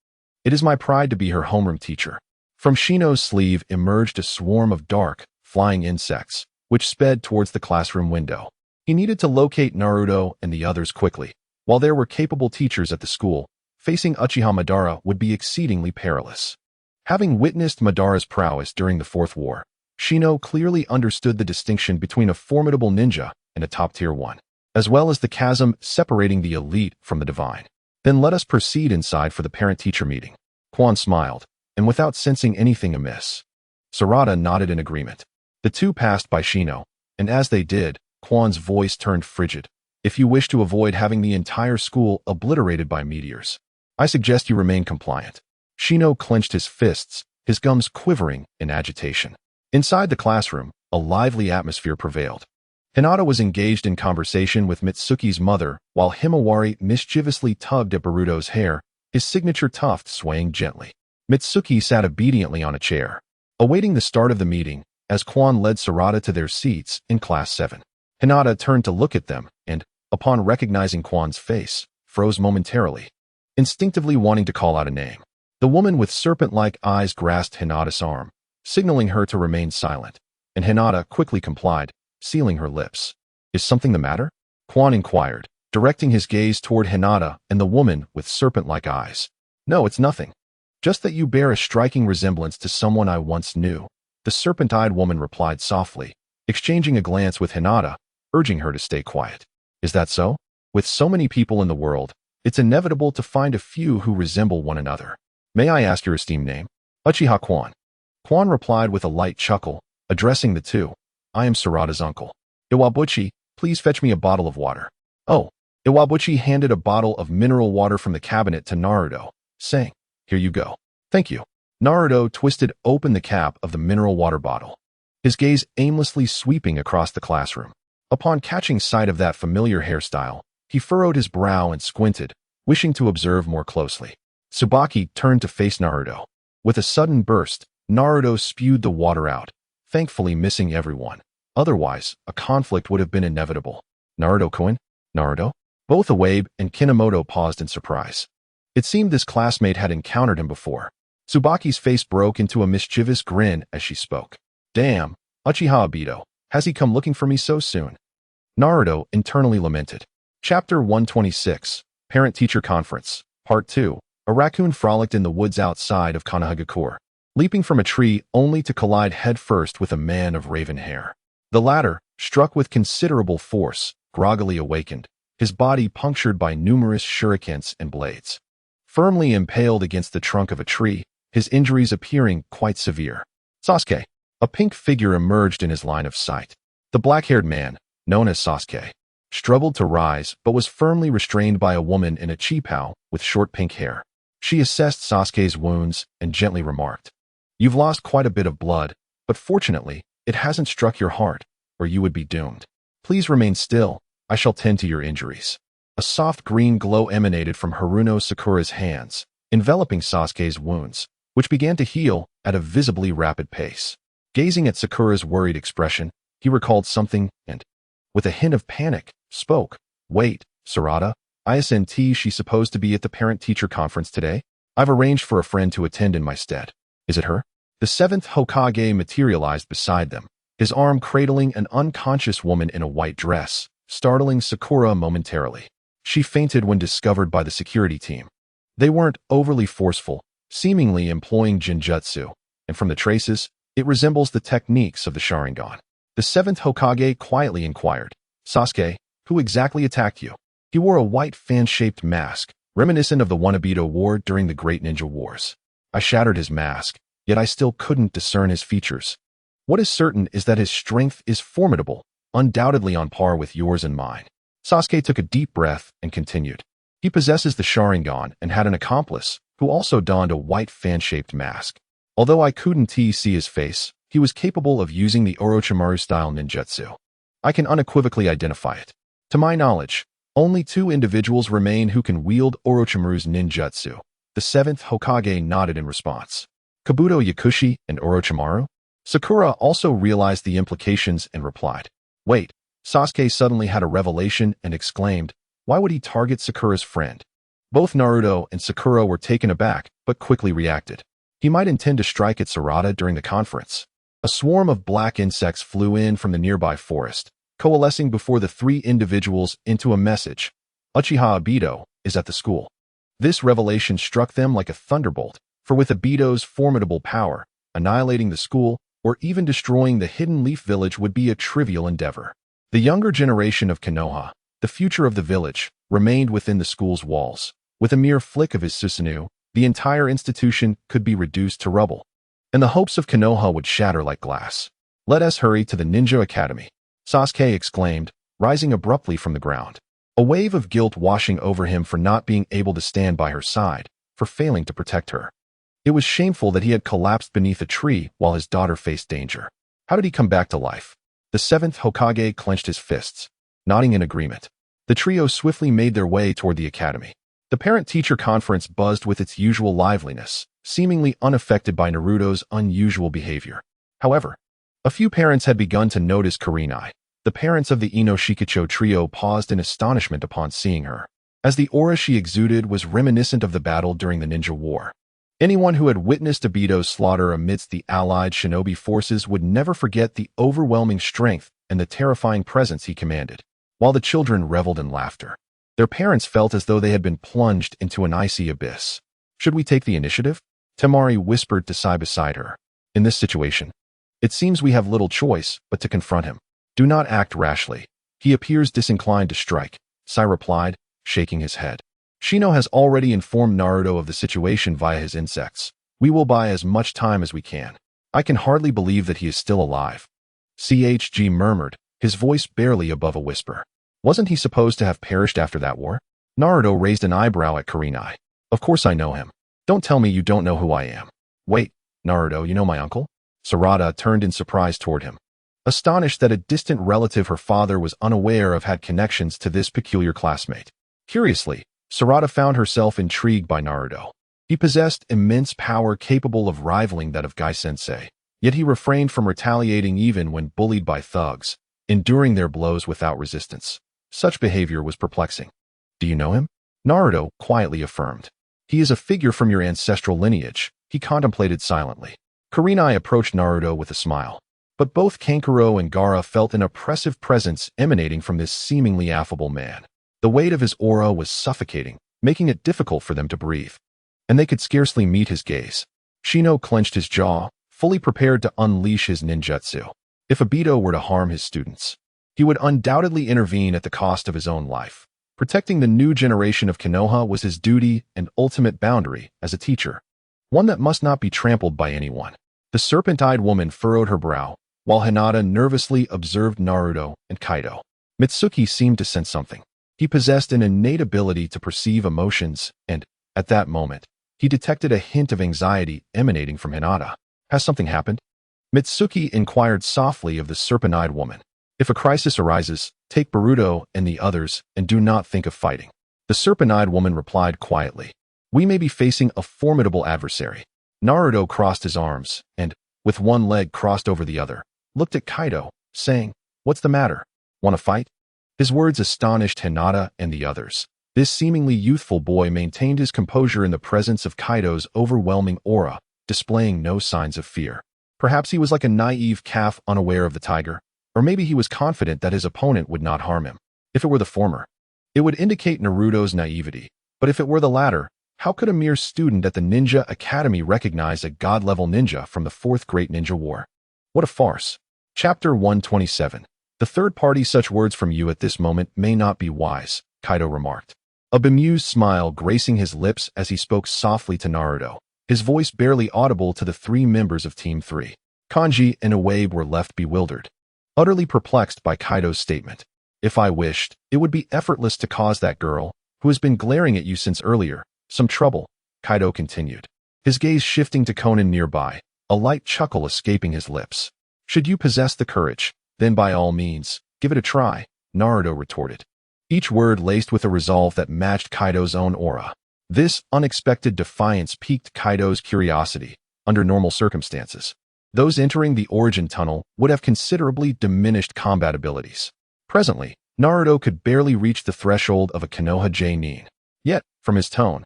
It is my pride to be her homeroom teacher." From Shino's sleeve emerged a swarm of dark, flying insects, which sped towards the classroom window. He needed to locate Naruto and the others quickly. While there were capable teachers at the school, facing Uchiha Madara would be exceedingly perilous. Having witnessed Madara's prowess during the Fourth War, Shino clearly understood the distinction between a formidable ninja and a top-tier one, as well as the chasm separating the elite from the divine. Then let us proceed inside for the parent-teacher meeting. Quan smiled, and without sensing anything amiss, Sarada nodded in agreement. The two passed by Shino, and as they did, Quan's voice turned frigid. If you wish to avoid having the entire school obliterated by meteors, I suggest you remain compliant. Shino clenched his fists, his gums quivering in agitation. Inside the classroom, a lively atmosphere prevailed. Hinata was engaged in conversation with Mitsuki's mother, while Himawari mischievously tugged at Boruto's hair, his signature tuft swaying gently. Mitsuki sat obediently on a chair, awaiting the start of the meeting, as Quan led Sarada to their seats in Class 7. Hinata turned to look at them and, upon recognizing Quan's face, froze momentarily, instinctively wanting to call out a name. The woman with serpent-like eyes grasped Hinata's arm, signaling her to remain silent, and Hinata quickly complied, sealing her lips. Is something the matter? Quan inquired, directing his gaze toward Hinata and the woman with serpent-like eyes. No, it's nothing. Just that you bear a striking resemblance to someone I once knew, the serpent-eyed woman replied softly, exchanging a glance with Hinata, urging her to stay quiet. Is that so? With so many people in the world, it's inevitable to find a few who resemble one another. May I ask your esteemed name? Uchiha Quan. Quan replied with a light chuckle, addressing the two. I am Sarada's uncle. Iwabuchi, please fetch me a bottle of water. Oh. Iwabuchi handed a bottle of mineral water from the cabinet to Naruto, saying, Here you go. Thank you. Naruto twisted open the cap of the mineral water bottle, his gaze aimlessly sweeping across the classroom. Upon catching sight of that familiar hairstyle, he furrowed his brow and squinted, wishing to observe more closely. Tsubaki turned to face Naruto. With a sudden burst, Naruto spewed the water out, thankfully missing everyone. Otherwise, a conflict would have been inevitable. Naruto-kun? Naruto? Both Awabe and Kinomoto paused in surprise. It seemed this classmate had encountered him before. Tsubaki's face broke into a mischievous grin as she spoke. Damn, Uchiha Obito, has he come looking for me so soon? Naruto internally lamented. Chapter 126, Parent-Teacher Conference, Part 2. A raccoon frolicked in the woods outside of Konoha, leaping from a tree only to collide headfirst with a man of raven hair. The latter, struck with considerable force, groggily awakened, his body punctured by numerous shurikens and blades. Firmly impaled against the trunk of a tree, his injuries appearing quite severe. Sasuke. A pink figure emerged in his line of sight. The black-haired man, known as Sasuke, struggled to rise but was firmly restrained by a woman in a chipao with short pink hair. She assessed Sasuke's wounds and gently remarked, You've lost quite a bit of blood, but fortunately, it hasn't struck your heart, or you would be doomed. Please remain still, I shall tend to your injuries. A soft green glow emanated from Haruno Sakura's hands, enveloping Sasuke's wounds, which began to heal at a visibly rapid pace. Gazing at Sakura's worried expression, he recalled something and, with a hint of panic, spoke. Wait, Sarada, isn't she supposed to be at the parent-teacher conference today? I've arranged for a friend to attend in my stead. Is it her? The seventh Hokage materialized beside them, his arm cradling an unconscious woman in a white dress, startling Sakura momentarily. She fainted when discovered by the security team. They weren't overly forceful, seemingly employing Jinjutsu, and from the traces, it resembles the techniques of the Sharingan. The seventh Hokage quietly inquired, Sasuke, who exactly attacked you? He wore a white fan-shaped mask, reminiscent of the one Obito wore during the Great Ninja Wars. I shattered his mask, yet I still couldn't discern his features. What is certain is that his strength is formidable, undoubtedly on par with yours and mine. Sasuke took a deep breath and continued. He possesses the Sharingan and had an accomplice, who also donned a white fan-shaped mask. Although I couldn't see his face, he was capable of using the Orochimaru-style ninjutsu. I can unequivocally identify it. To my knowledge, only two individuals remain who can wield Orochimaru's ninjutsu. The seventh Hokage nodded in response. Kabuto Yakushi and Orochimaru? Sakura also realized the implications and replied. Wait, Sasuke suddenly had a revelation and exclaimed, why would he target Sakura's friend? Both Naruto and Sakura were taken aback, but quickly reacted. He might intend to strike at Sarada during the conference. A swarm of black insects flew in from the nearby forest, coalescing before the three individuals into a message. Uchiha Obito is at the school. This revelation struck them like a thunderbolt, for with Obito's formidable power, annihilating the school or even destroying the Hidden Leaf Village would be a trivial endeavor. The younger generation of Konoha, the future of the village, remained within the school's walls. With a mere flick of his Susanoo, the entire institution could be reduced to rubble, and the hopes of Konoha would shatter like glass. "Let us hurry to the Ninja Academy," Sasuke exclaimed, rising abruptly from the ground. A wave of guilt washing over him for not being able to stand by her side, for failing to protect her. It was shameful that he had collapsed beneath a tree while his daughter faced danger. How did he come back to life? The seventh Hokage clenched his fists, nodding in agreement. The trio swiftly made their way toward the academy. The parent-teacher conference buzzed with its usual liveliness, seemingly unaffected by Naruto's unusual behavior. However, a few parents had begun to notice Kurenai. The parents of the Inoshikacho trio paused in astonishment upon seeing her, as the aura she exuded was reminiscent of the battle during the Ninja War. Anyone who had witnessed Obito's slaughter amidst the allied shinobi forces would never forget the overwhelming strength and the terrifying presence he commanded. While the children reveled in laughter, their parents felt as though they had been plunged into an icy abyss. "Should we take the initiative?" Temari whispered to Sai beside her. "In this situation, it seems we have little choice but to confront him. Do not act rashly. He appears disinclined to strike," Sai replied, shaking his head. "Shino has already informed Naruto of the situation via his insects. We will buy as much time as we can. I can hardly believe that he is still alive." CHG murmured, his voice barely above a whisper. Wasn't he supposed to have perished after that war? Naruto raised an eyebrow at Kurenai. "Of course I know him. Don't tell me you don't know who I am." "Wait, Naruto, you know my uncle?" Sarada turned in surprise toward him, astonished that a distant relative her father was unaware of had connections to this peculiar classmate. Curiously, Sarada found herself intrigued by Naruto. He possessed immense power capable of rivaling that of Gai-sensei, yet he refrained from retaliating even when bullied by thugs, enduring their blows without resistance. Such behavior was perplexing. "Do you know him?" Naruto quietly affirmed. "He is a figure from your ancestral lineage," he contemplated silently. Kurenai approached Naruto with a smile, but both Kankuro and Gaara felt an oppressive presence emanating from this seemingly affable man. The weight of his aura was suffocating, making it difficult for them to breathe, and they could scarcely meet his gaze. Shino clenched his jaw, fully prepared to unleash his ninjutsu. If Obito were to harm his students, he would undoubtedly intervene at the cost of his own life. Protecting the new generation of Konoha was his duty and ultimate boundary as a teacher, one that must not be trampled by anyone. The serpent-eyed woman furrowed her brow, while Hinata nervously observed Naruto and Kaido. Mitsuki seemed to sense something. He possessed an innate ability to perceive emotions, and, at that moment, he detected a hint of anxiety emanating from Hinata. "Has something happened?" Mitsuki inquired softly of the serpent-eyed woman. "If a crisis arises, take Boruto and the others and do not think of fighting." The serpent-eyed woman replied quietly. "We may be facing a formidable adversary." Naruto crossed his arms and, with one leg crossed over the other, looked at Kaido, saying, "What's the matter? Want to fight?" His words astonished Hinata and the others. This seemingly youthful boy maintained his composure in the presence of Kaido's overwhelming aura, displaying no signs of fear. Perhaps he was like a naive calf unaware of the tiger, or maybe he was confident that his opponent would not harm him. If it were the former, it would indicate Naruto's naivety, but if it were the latter, how could a mere student at the Ninja Academy recognize a god-level ninja from the Fourth Great Ninja War? What a farce. Chapter 127. The third party. Such words from you at this moment may not be wise, Kaido remarked. A bemused smile gracing his lips as he spoke softly to Naruto, his voice barely audible to the three members of Team 3. Kanji and Iwabe were left bewildered, utterly perplexed by Kaido's statement. "If I wished, it would be effortless to cause that girl, who has been glaring at you since earlier, some trouble," Kaido continued, his gaze shifting to Konan nearby, a light chuckle escaping his lips. "Should you possess the courage, then by all means, give it a try," Naruto retorted, each word laced with a resolve that matched Kaido's own aura. This unexpected defiance piqued Kaido's curiosity. Under normal circumstances, those entering the origin tunnel would have considerably diminished combat abilities. Presently, Naruto could barely reach the threshold of a Konoha J-nin. Yet, from his tone,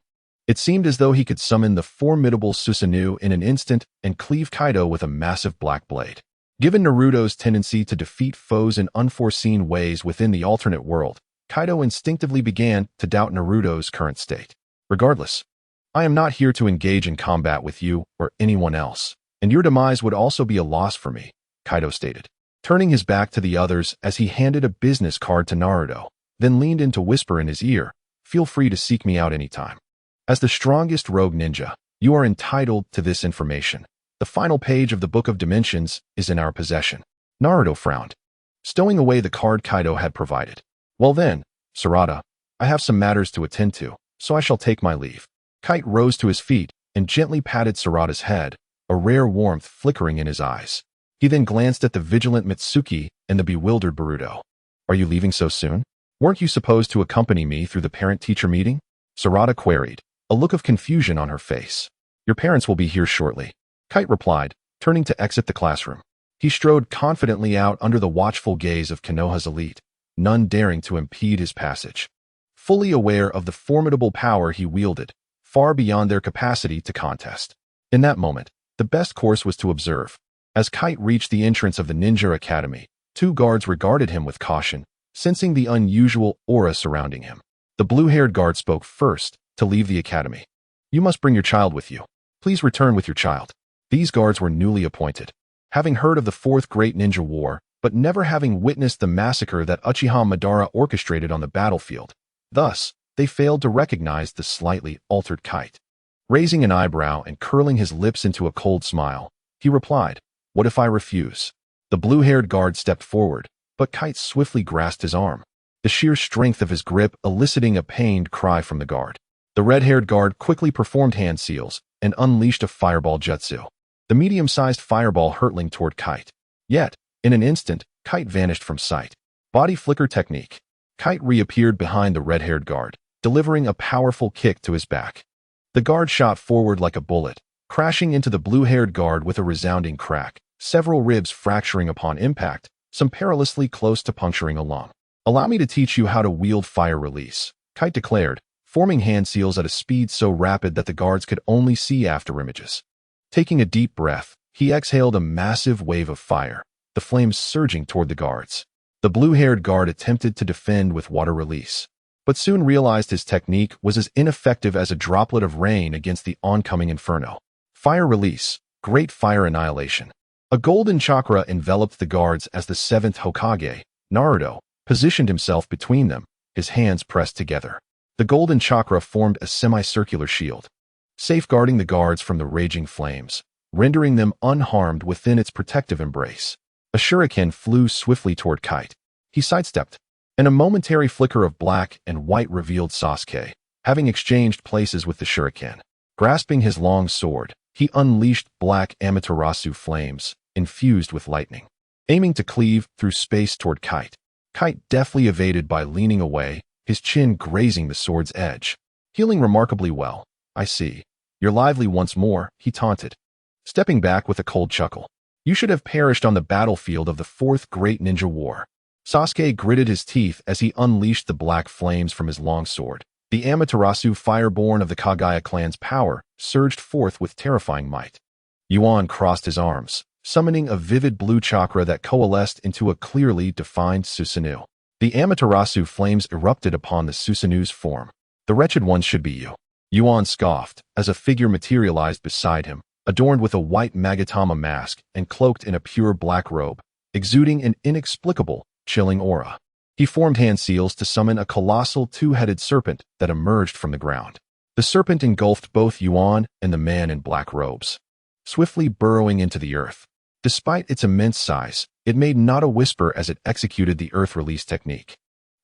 It seemed as though he could summon the formidable Susanoo in an instant and cleave Kaido with a massive black blade. Given Naruto's tendency to defeat foes in unforeseen ways within the alternate world, Kaido instinctively began to doubt Naruto's current state. Regardless, I am not here to engage in combat with you or anyone else, and your demise would also be a loss for me, Kaido stated, turning his back to the others as he handed a business card to Naruto, then leaned in to whisper in his ear, "Feel free to seek me out anytime. As the strongest rogue ninja, you are entitled to this information. The final page of the Book of Dimensions is in our possession." Naruto frowned, stowing away the card Kaido had provided. "Well then, Sarada, I have some matters to attend to, so I shall take my leave." Kite rose to his feet and gently patted Sarada's head, a rare warmth flickering in his eyes. He then glanced at the vigilant Mitsuki and the bewildered Boruto. "Are you leaving so soon? Weren't you supposed to accompany me through the parent-teacher meeting?" Sarada queried, a look of confusion on her face. "Your parents will be here shortly," Kite replied, turning to exit the classroom. He strode confidently out under the watchful gaze of Konoha's elite, none daring to impede his passage. Fully aware of the formidable power he wielded, far beyond their capacity to contest. In that moment, the best course was to observe. As Kite reached the entrance of the Ninja Academy, 2 guards regarded him with caution, sensing the unusual aura surrounding him. The blue-haired guard spoke first to leave the academy. "You must bring your child with you. Please return with your child." These guards were newly appointed. Having heard of the Fourth Great Ninja War, but never having witnessed the massacre that Uchiha Madara orchestrated on the battlefield, thus, they failed to recognize the slightly altered Kite. Raising an eyebrow and curling his lips into a cold smile, he replied, "What if I refuse?" The blue-haired guard stepped forward, but Kite swiftly grasped his arm, the sheer strength of his grip eliciting a pained cry from the guard. The red-haired guard quickly performed hand seals and unleashed a fireball jutsu, the medium-sized fireball hurtling toward Kite. Yet, in an instant, Kite vanished from sight. Body flicker technique. Kite reappeared behind the red-haired guard, delivering a powerful kick to his back. The guard shot forward like a bullet, crashing into the blue-haired guard with a resounding crack, several ribs fracturing upon impact, some perilously close to puncturing a lung. "Allow me to teach you how to wield fire release," Kite declared, forming hand seals at a speed so rapid that the guards could only see after images. Taking a deep breath, he exhaled a massive wave of fire, the flames surging toward the guards. The blue-haired guard attempted to defend with water release, but soon realized his technique was as ineffective as a droplet of rain against the oncoming inferno. Fire release, great fire annihilation. A golden chakra enveloped the guards as the 7th Hokage, Naruto, positioned himself between them, his hands pressed together. The golden chakra formed a semicircular shield, safeguarding the guards from the raging flames, rendering them unharmed within its protective embrace. A shuriken flew swiftly toward Kite. He sidestepped, and a momentary flicker of black and white revealed Sasuke, having exchanged places with the shuriken. Grasping his long sword, he unleashed black Amaterasu flames, infused with lightning, aiming to cleave through space toward Kite. Kite deftly evaded by leaning away, his chin grazing the sword's edge. "Healing remarkably well, I see. You're lively once more," he taunted, stepping back with a cold chuckle. "You should have perished on the battlefield of the Fourth Great Ninja War." Sasuke gritted his teeth as he unleashed the black flames from his long sword. The Amaterasu fireborn of the Kagaya clan's power surged forth with terrifying might. Yuan crossed his arms, summoning a vivid blue chakra that coalesced into a clearly defined Susanoo. The Amaterasu flames erupted upon the Susanoo's form. "The wretched ones should be you." Yuan scoffed as a figure materialized beside him, adorned with a white Magatama mask and cloaked in a pure black robe, exuding an inexplicable, chilling aura. He formed hand seals to summon a colossal 2-headed serpent that emerged from the ground. The serpent engulfed both Yuan and the man in black robes, swiftly burrowing into the earth. Despite its immense size, it made not a whisper as it executed the earth release technique.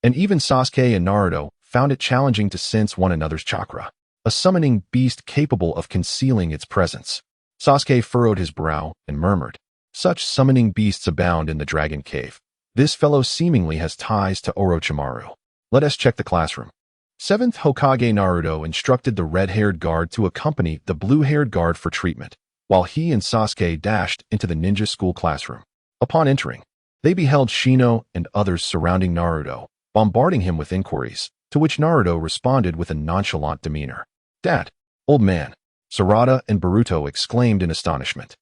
And even Sasuke and Naruto found it challenging to sense one another's chakra, a summoning beast capable of concealing its presence. Sasuke furrowed his brow and murmured, "Such summoning beasts abound in the Dragon Cave. This fellow seemingly has ties to Orochimaru. Let us check the classroom." 7th Hokage Naruto instructed the red-haired guard to accompany the blue-haired guard for treatment, while he and Sasuke dashed into the ninja school classroom. Upon entering, they beheld Shino and others surrounding Naruto, bombarding him with inquiries, to which Naruto responded with a nonchalant demeanor. "Dad, Old man, Sarada and Boruto exclaimed in astonishment.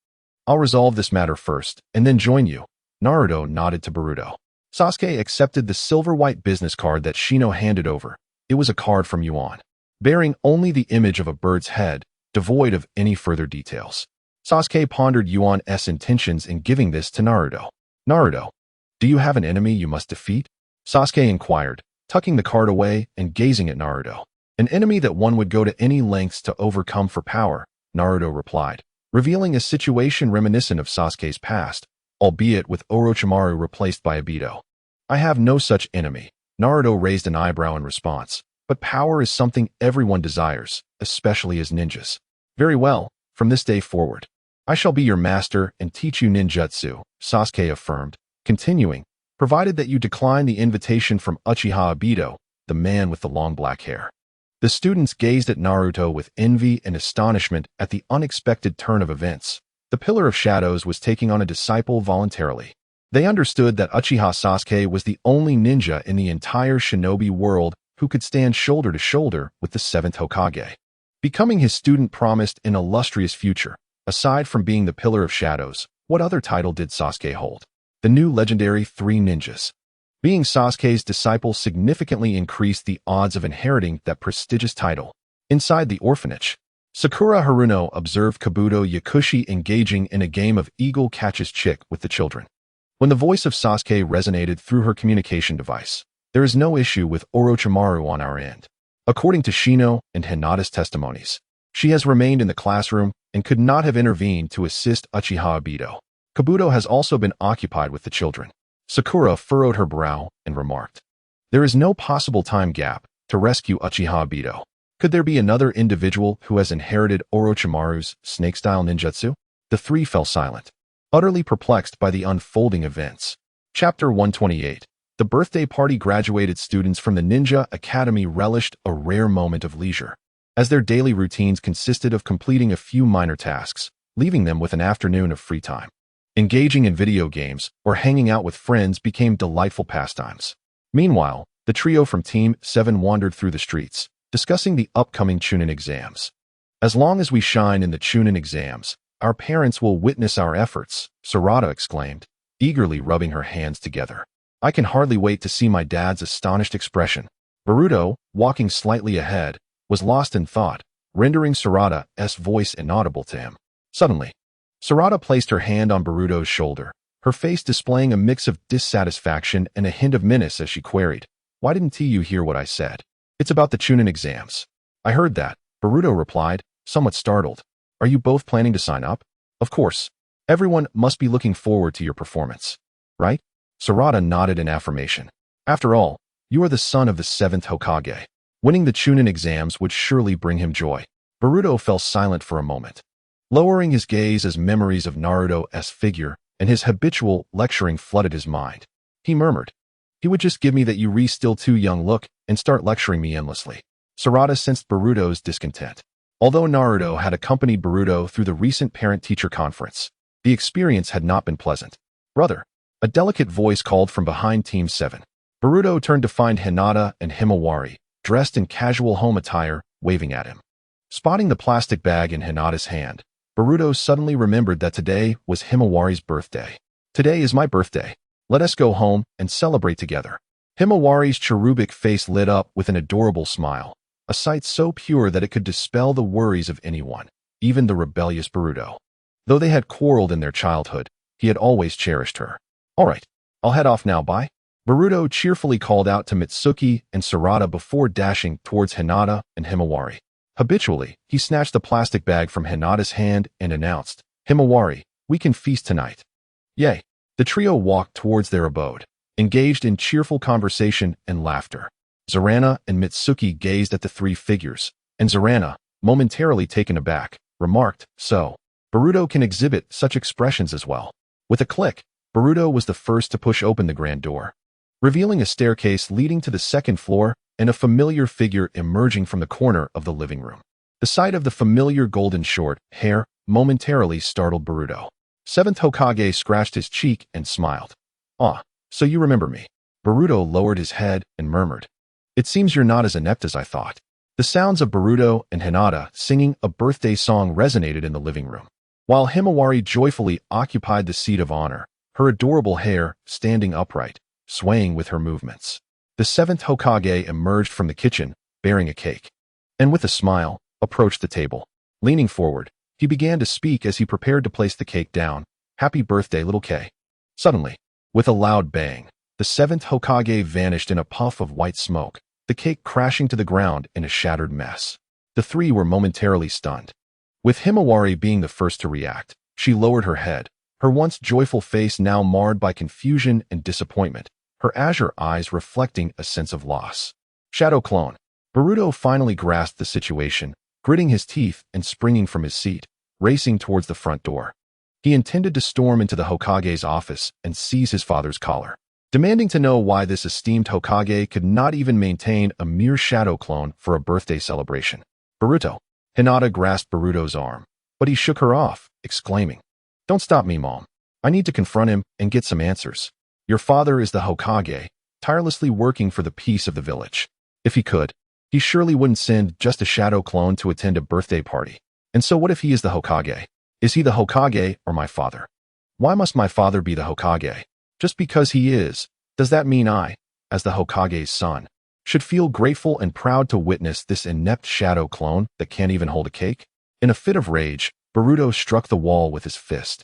I'll resolve this matter first, and then join you. Naruto nodded to Boruto. Sasuke accepted the silver-white business card that Shino handed over. It was a card from Yuan, bearing only the image of a bird's head, devoid of any further details. Sasuke pondered Yuan's intentions in giving this to Naruto. Naruto, do you have an enemy you must defeat? Sasuke inquired, tucking the card away and gazing at Naruto. An enemy that one would go to any lengths to overcome for power, Naruto replied, revealing a situation reminiscent of Sasuke's past, albeit with Orochimaru replaced by Obito. I have no such enemy. Naruto raised an eyebrow in response, but power is something everyone desires, especially as ninjas. Very well, from this day forward, I shall be your master and teach you ninjutsu, Sasuke affirmed, continuing, provided that you decline the invitation from Uchiha Obito, the man with the long black hair. The students gazed at Naruto with envy and astonishment at the unexpected turn of events. The Pillar of Shadows was taking on a disciple voluntarily. They understood that Uchiha Sasuke was the only ninja in the entire shinobi world who could stand shoulder to shoulder with the seventh Hokage. Becoming his student promised an illustrious future. Aside from being the Pillar of Shadows, what other title did Sasuke hold? The new legendary Three Ninjas. Being Sasuke's disciple significantly increased the odds of inheriting that prestigious title. Inside the orphanage, Sakura Haruno observed Kabuto Yakushi engaging in a game of eagle catches chick with the children. When the voice of Sasuke resonated through her communication device, there is no issue with Orochimaru on our end. According to Shino and Hinata's testimonies, she has remained in the classroom and could not have intervened to assist Uchiha Obito. Kabuto has also been occupied with the children. Sakura furrowed her brow and remarked, there is no possible time gap to rescue Uchiha Obito. Could there be another individual who has inherited Orochimaru's snake-style ninjutsu? The three fell silent, utterly perplexed by the unfolding events. Chapter 128. The birthday party. Graduated students from the Ninja Academy relished a rare moment of leisure, as their daily routines consisted of completing a few minor tasks, leaving them with an afternoon of free time. Engaging in video games or hanging out with friends became delightful pastimes. Meanwhile, the trio from Team 7 wandered through the streets, discussing the upcoming Chunin exams. As long as we shine in the Chunin exams, our parents will witness our efforts, Sarada exclaimed, eagerly rubbing her hands together. I can hardly wait to see my dad's astonished expression. Boruto, walking slightly ahead, was lost in thought, rendering Sarada's voice inaudible to him. Suddenly, Sarada placed her hand on Boruto's shoulder, her face displaying a mix of dissatisfaction and a hint of menace as she queried, why didn't you hear what I said? It's about the Chunin exams. I heard that, Boruto replied, somewhat startled. Are you both planning to sign up? Of course. Everyone must be looking forward to your performance. Right? Sarada nodded in affirmation. After all, you are the son of the seventh Hokage. Winning the Chunin exams would surely bring him joy. Boruto fell silent for a moment, lowering his gaze as memories of Naruto's figure and his habitual lecturing flooded his mind. He murmured, he would just give me that you still too young look and start lecturing me endlessly. Sarada sensed Boruto's discontent. Although Naruto had accompanied Boruto through the recent parent-teacher conference, the experience had not been pleasant. Brother, a delicate voice called from behind Team 7. Boruto turned to find Hinata and Himawari, dressed in casual home attire, waving at him. Spotting the plastic bag in Hinata's hand, Boruto suddenly remembered that today was Himawari's birthday. Today is my birthday. Let us go home and celebrate together. Himawari's cherubic face lit up with an adorable smile, a sight so pure that it could dispel the worries of anyone, even the rebellious Boruto. Though they had quarreled in their childhood, he had always cherished her. All right, I'll head off now, bye. Boruto cheerfully called out to Mizuki and Sarada before dashing towards Hinata and Himawari. Habitually, he snatched the plastic bag from Hinata's hand and announced, Himawari, we can feast tonight. Yay. The trio walked towards their abode, engaged in cheerful conversation and laughter. Zarana and Mitsuki gazed at the three figures, and Zarana, momentarily taken aback, remarked, so, Boruto can exhibit such expressions as well. With a click, Boruto was the first to push open the grand door, revealing a staircase leading to the second floor and a familiar figure emerging from the corner of the living room. The sight of the familiar golden short hair momentarily startled Boruto. Seventh Hokage scratched his cheek and smiled. Ah, so you remember me. Boruto lowered his head and murmured, it seems you're not as inept as I thought. The sounds of Boruto and Hinata singing a birthday song resonated in the living room, while Himawari joyfully occupied the seat of honor, her adorable hair standing upright, swaying with her movements. The seventh Hokage emerged from the kitchen, bearing a cake, and with a smile, approached the table. Leaning forward, he began to speak as he prepared to place the cake down. "Happy birthday, little K." Suddenly, with a loud bang, the seventh Hokage vanished in a puff of white smoke, the cake crashing to the ground in a shattered mess. The three were momentarily stunned. With Himawari being the first to react, she lowered her head, her once joyful face now marred by confusion and disappointment, her azure eyes reflecting a sense of loss. Shadow clone. Boruto finally grasped the situation, gritting his teeth and springing from his seat, racing towards the front door. He intended to storm into the Hokage's office and seize his father's collar, demanding to know why this esteemed Hokage could not even maintain a mere shadow clone for a birthday celebration. "Boruto." Hinata grasped Boruto's arm, but he shook her off, exclaiming, "Don't stop me, Mom. I need to confront him and get some answers. Your father is the Hokage, tirelessly working for the peace of the village. If he could, he surely wouldn't send just a shadow clone to attend a birthday party. And so what if he is the Hokage? Is he the Hokage or my father? Why must my father be the Hokage? Just because he is, does that mean I, as the Hokage's son, should feel grateful and proud to witness this inept shadow clone that can't even hold a cake?" In a fit of rage, Boruto struck the wall with his fist,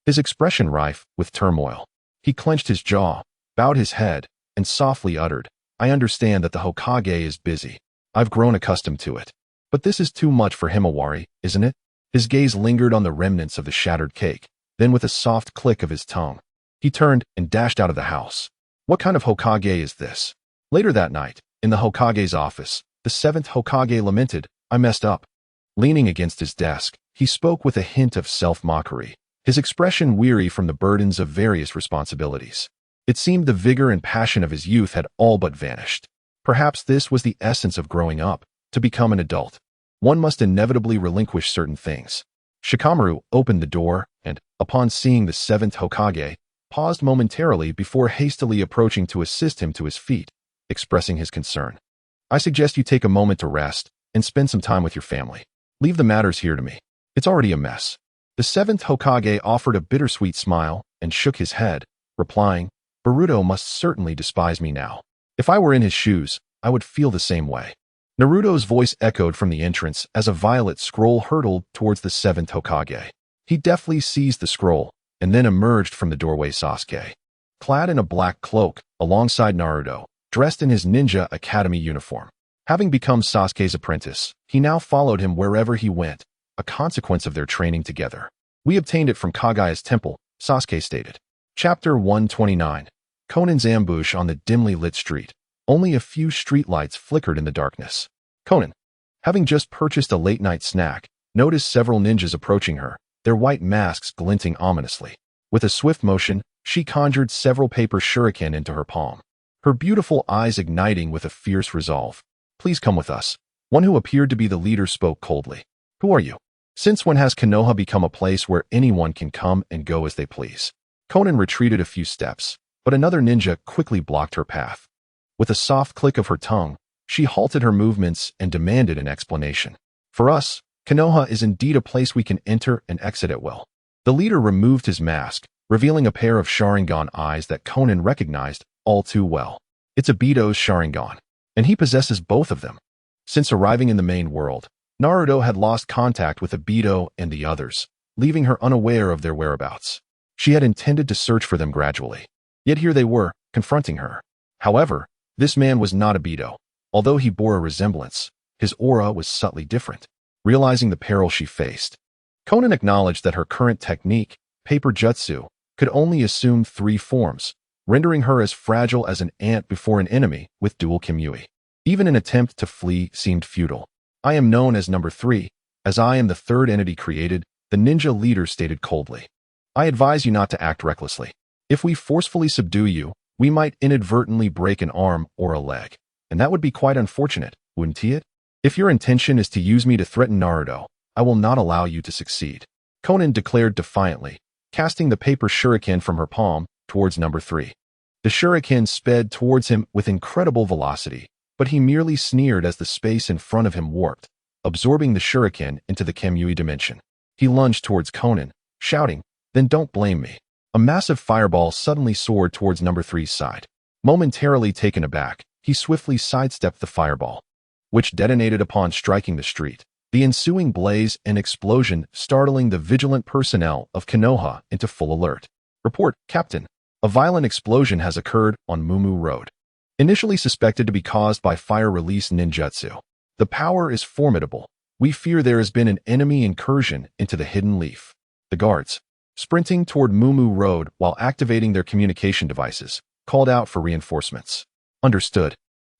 his expression rife with turmoil. He clenched his jaw, bowed his head, and softly uttered, "I understand that the Hokage is busy. I've grown accustomed to it. But this is too much for Himawari, isn't it?" His gaze lingered on the remnants of the shattered cake, then with a soft click of his tongue, he turned and dashed out of the house. What kind of Hokage is this? Later that night, in the Hokage's office, the seventh Hokage lamented, "I messed up." Leaning against his desk, he spoke with a hint of self-mockery, his expression weary from the burdens of various responsibilities. It seemed the vigor and passion of his youth had all but vanished. Perhaps this was the essence of growing up. To become an adult, one must inevitably relinquish certain things. Shikamaru opened the door and, upon seeing the seventh Hokage, paused momentarily before hastily approaching to assist him to his feet, expressing his concern. "I suggest you take a moment to rest and spend some time with your family. Leave the matters here to me. It's already a mess." The seventh Hokage offered a bittersweet smile and shook his head, replying, "Boruto must certainly despise me now. If I were in his shoes, I would feel the same way." Naruto's voice echoed from the entrance as a violet scroll hurtled towards the seventh Hokage. He deftly seized the scroll and then emerged from the doorway. Sasuke, clad in a black cloak, alongside Naruto, dressed in his Ninja Academy uniform. Having become Sasuke's apprentice, he now followed him wherever he went, a consequence of their training together. "We obtained it from Kagaya's temple," Sasuke stated. Chapter 129. Conan's ambush on the dimly lit street. Only a few streetlights flickered in the darkness. Conan, having just purchased a late-night snack, noticed several ninjas approaching her, their white masks glinting ominously. With a swift motion, she conjured several paper shuriken into her palm, her beautiful eyes igniting with a fierce resolve. "Please come with us." One who appeared to be the leader spoke coldly. "Who are you? Since when has Konoha become a place where anyone can come and go as they please?" Conan retreated a few steps, but another ninja quickly blocked her path. With a soft click of her tongue, she halted her movements and demanded an explanation. "For us, Konoha is indeed a place we can enter and exit at will." The leader removed his mask, revealing a pair of Sharingan eyes that Conan recognized all too well. It's Obito's Sharingan, and he possesses both of them. Since arriving in the main world, Naruto had lost contact with Obito and the others, leaving her unaware of their whereabouts. She had intended to search for them gradually, yet here they were, confronting her. However, this man was not Obito. Although he bore a resemblance, his aura was subtly different. Realizing the peril she faced, Conan acknowledged that her current technique, paper jutsu, could only assume 3 forms, rendering her as fragile as an ant before an enemy with dual Kimui. Even an attempt to flee seemed futile. "I am known as number 3, as I am the third entity created," the ninja leader stated coldly. "I advise you not to act recklessly. If we forcefully subdue you, we might inadvertently break an arm or a leg, and that would be quite unfortunate, wouldn't it? If your intention is to use me to threaten Naruto, I will not allow you to succeed," Conan declared defiantly, casting the paper shuriken from her palm towards number 3. The shuriken sped towards him with incredible velocity, but he merely sneered as the space in front of him warped, absorbing the shuriken into the Kamui dimension. He lunged towards Conan, shouting, "Then don't blame me." A massive fireball suddenly soared towards number three's side. Momentarily taken aback, he swiftly sidestepped the fireball, which detonated upon striking the street. The ensuing blaze and explosion startling the vigilant personnel of Konoha into full alert. "Report, Captain. A violent explosion has occurred on Mumu Road. Initially suspected to be caused by fire release ninjutsu. The power is formidable. We fear there has been an enemy incursion into the hidden leaf." The guards, sprinting toward Mumu Road while activating their communication devices, called out for reinforcements. "Understood.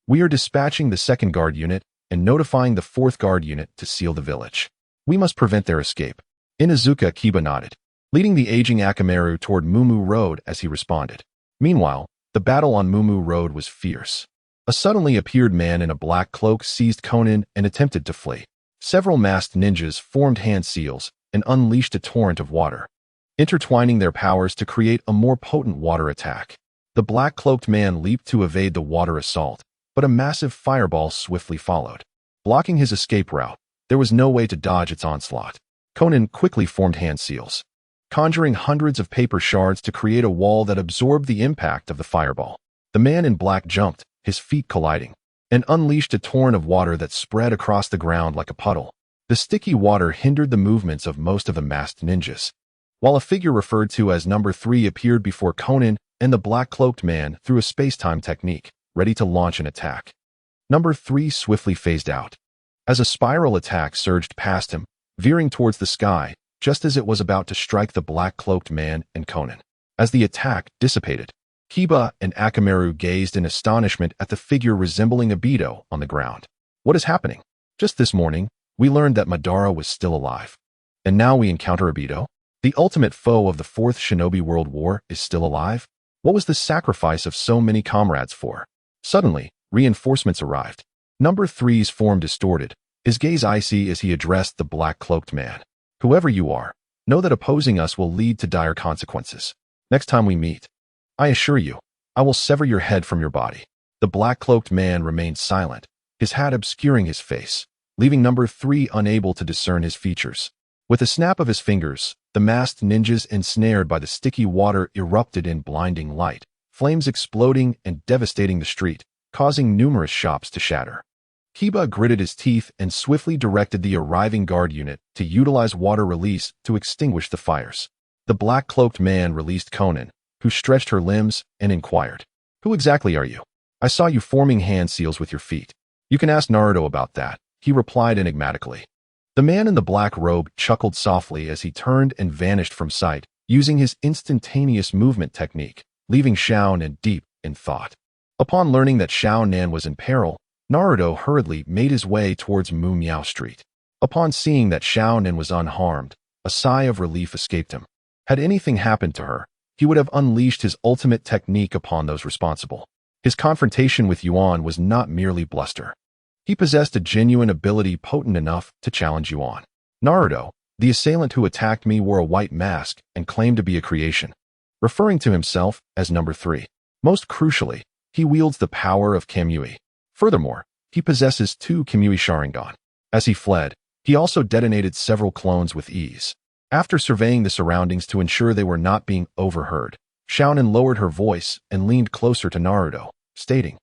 We are dispatching the second guard unit and notifying the fourth guard unit to seal the village. We must prevent their escape." Inuzuka Kiba nodded, leading the aging Akamaru toward Mumu Road as he responded. Meanwhile, the battle on Mumu Road was fierce. A suddenly appeared man in a black cloak seized Conan and attempted to flee. Several masked ninjas formed hand seals and unleashed a torrent of water, intertwining their powers to create a more potent water attack. The black-cloaked man leaped to evade the water assault, but a massive fireball swiftly followed. Blocking his escape route, there was no way to dodge its onslaught. Conan quickly formed hand seals, conjuring hundreds of paper shards to create a wall that absorbed the impact of the fireball. The man in black jumped, his feet colliding, and unleashed a torrent of water that spread across the ground like a puddle. The sticky water hindered the movements of most of the masked ninjas, while a figure referred to as number 3 appeared before Conan and the black-cloaked man through a space-time technique, ready to launch an attack. Number 3 swiftly phased out, as a spiral attack surged past him, veering towards the sky, just as it was about to strike the black-cloaked man and Conan. As the attack dissipated, Kiba and Akamaru gazed in astonishment at the figure resembling a Beto on the ground. "What is happening? Just this morning, we learned that Madara was still alive. And now we encounter a Beto? The ultimate foe of the Fourth Shinobi World War is still alive? What was the sacrifice of so many comrades for?" Suddenly, reinforcements arrived. Number 3's form distorted, his gaze icy as he addressed the black-cloaked man. "Whoever you are, know that opposing us will lead to dire consequences. Next time we meet, I assure you, I will sever your head from your body." The black-cloaked man remained silent, his hat obscuring his face, leaving number 3 unable to discern his features. With a snap of his fingers, the masked ninjas ensnared by the sticky water erupted in blinding light, flames exploding and devastating the street, causing numerous shops to shatter. Kiba gritted his teeth and swiftly directed the arriving guard unit to utilize water release to extinguish the fires. The black-cloaked man released Conan, who stretched her limbs and inquired, "Who exactly are you? I saw you forming hand seals with your feet." "You can ask Naruto about that," he replied enigmatically. The man in the black robe chuckled softly as he turned and vanished from sight, using his instantaneous movement technique, leaving Shao Nan deep in thought. Upon learning that Shao Nan was in peril, Naruto hurriedly made his way towards Mu Miao Street. Upon seeing that Shao Nan was unharmed, a sigh of relief escaped him. Had anything happened to her, he would have unleashed his ultimate technique upon those responsible. His confrontation with Yuan was not merely bluster. He possessed a genuine ability potent enough to challenge Yuan. "Naruto, the assailant who attacked me wore a white mask and claimed to be a creation," referring to himself as number 3. Most crucially, he wields the power of Kamui. Furthermore, he possesses 2 Kamui Sharingan. As he fled, he also detonated several clones with ease. After surveying the surroundings to ensure they were not being overheard, Shao Nan lowered her voice and leaned closer to Naruto, stating,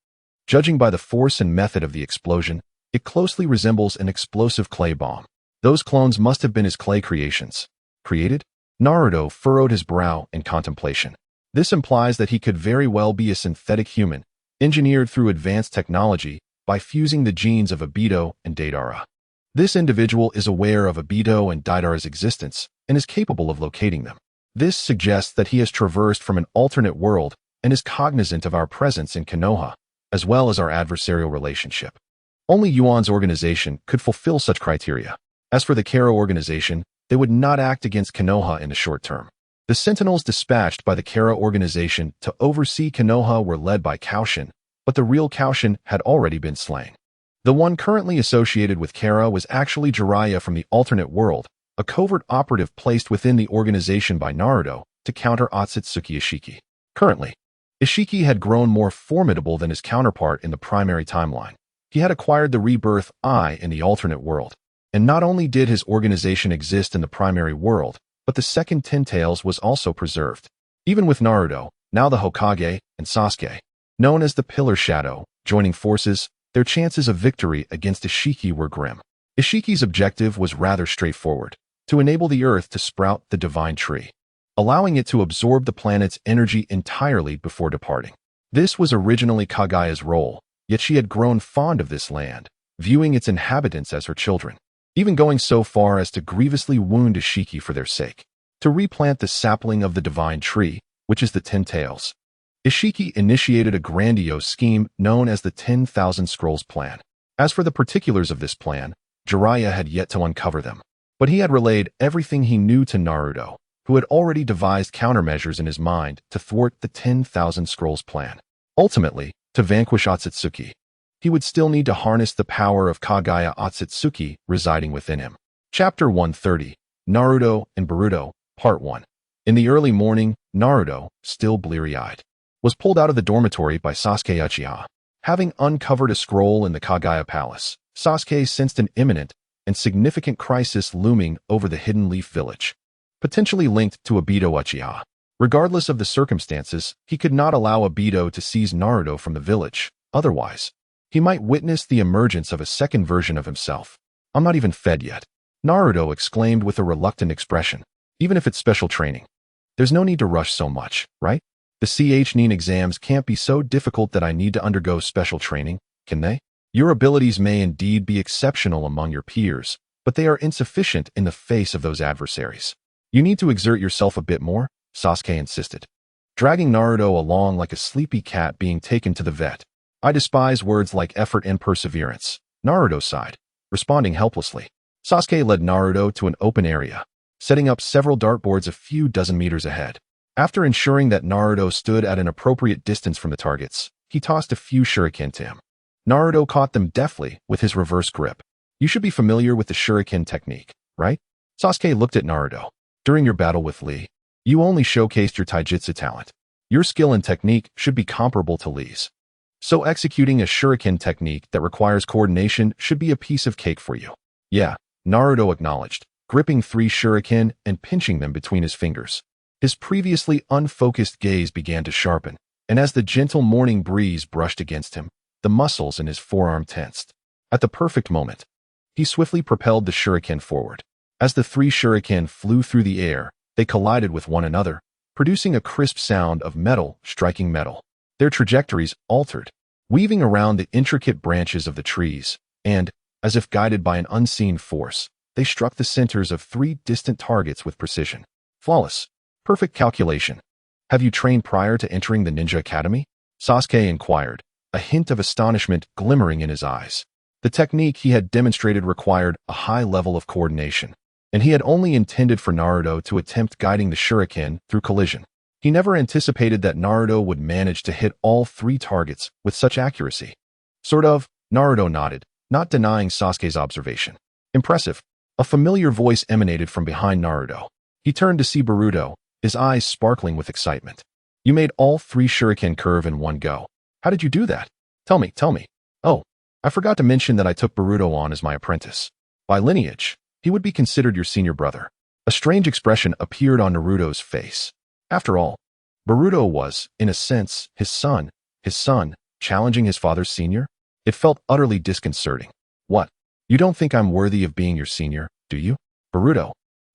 "Judging by the force and method of the explosion, it closely resembles an explosive clay bomb. Those clones must have been his clay creations." "Created?" Naruto furrowed his brow in contemplation. This implies that he could very well be a synthetic human, engineered through advanced technology by fusing the genes of Obito and Deidara. This individual is aware of Obito and Deidara's existence and is capable of locating them. This suggests that he has traversed from an alternate world and is cognizant of our presence in Konoha, as well as our adversarial relationship. Only Yuan's organization could fulfill such criteria. As for the Kara organization, they would not act against Konoha in the short term. The sentinels dispatched by the Kara organization to oversee Konoha were led by Kaoshin, but the real Kaoshin had already been slain. The one currently associated with Kara was actually Jiraiya from the alternate world, a covert operative placed within the organization by Naruto to counter Otsutsuki Ishiki. Currently, Ishiki had grown more formidable than his counterpart in the primary timeline, He had acquired the rebirth eye in the alternate world. And not only did his organization exist in the primary world, but the second Ten Tails was also preserved. Even with Naruto, now the Hokage, and Sasuke, known as the Pillar Shadow, joining forces, their chances of victory against Ishiki were grim. Ishiki's objective was rather straightforward: to enable the earth to sprout the divine tree, allowing it to absorb the planet's energy entirely before departing. This was originally Kaguya's role, yet she had grown fond of this land, viewing its inhabitants as her children, even going so far as to grievously wound Ishiki for their sake. To replant the sapling of the divine tree, which is the 10 Tails, Ishiki initiated a grandiose scheme known as the 10,000 Scrolls Plan. As for the particulars of this plan, Jiraiya had yet to uncover them, but he had relayed everything he knew to Naruto, who had already devised countermeasures in his mind to thwart the 10,000 Scrolls Plan. Ultimately, to vanquish Otsutsuki, he would still need to harness the power of Kaguya Otsutsuki residing within him. Chapter 130, Naruto and Boruto, Part 1. In the early morning, Naruto, still bleary-eyed, was pulled out of the dormitory by Sasuke Uchiha. Having uncovered a scroll in the Kaguya Palace, Sasuke sensed an imminent and significant crisis looming over the Hidden Leaf Village, potentially linked to Obito Uchiha. Regardless of the circumstances, he could not allow Obito to seize Naruto from the village. Otherwise, he might witness the emergence of a second version of himself. "I'm not even fed yet," Naruto exclaimed with a reluctant expression. "Even if it's special training, there's no need to rush so much, right? The Chunin exams can't be so difficult that I need to undergo special training, can they? Your abilities may indeed be exceptional among your peers, but they are insufficient in the face of those adversaries. You need to exert yourself a bit more," Sasuke insisted, dragging Naruto along like a sleepy cat being taken to the vet. "I despise words like effort and perseverance," Naruto sighed, responding helplessly. Sasuke led Naruto to an open area, setting up several dartboards a few dozen meters ahead. After ensuring that Naruto stood at an appropriate distance from the targets, he tossed a few shuriken to him. Naruto caught them deftly with his reverse grip. "You should be familiar with the shuriken technique, right?" Sasuke looked at Naruto. "During your battle with Lee, you only showcased your taijutsu talent. Your skill and technique should be comparable to Lee's. So executing a shuriken technique that requires coordination should be a piece of cake for you." "Yeah," Naruto acknowledged, gripping 3 shuriken and pinching them between his fingers. His previously unfocused gaze began to sharpen, and as the gentle morning breeze brushed against him, the muscles in his forearm tensed. At the perfect moment, he swiftly propelled the shuriken forward. As the 3 shuriken flew through the air, they collided with one another, producing a crisp sound of metal striking metal. Their trajectories altered, weaving around the intricate branches of the trees, and, as if guided by an unseen force, they struck the centers of 3 distant targets with precision. Flawless. Perfect calculation. "Have you trained prior to entering the Ninja Academy?" Sasuke inquired, a hint of astonishment glimmering in his eyes. The technique he had demonstrated required a high level of coordination, and he had only intended for Naruto to attempt guiding the shuriken through collision. He never anticipated that Naruto would manage to hit all 3 targets with such accuracy. "Sort of," Naruto nodded, not denying Sasuke's observation. "Impressive." A familiar voice emanated from behind Naruto. He turned to see Boruto, his eyes sparkling with excitement. "You made all 3 shuriken curve in one go. How did you do that? Tell me. Oh, I forgot to mention that I took Boruto on as my apprentice. By lineage, he would be considered your senior brother." A strange expression appeared on Naruto's face. After all, Boruto was, in a sense, his son, challenging his father's senior? It felt utterly disconcerting. "What? You don't think I'm worthy of being your senior, do you?" Boruto,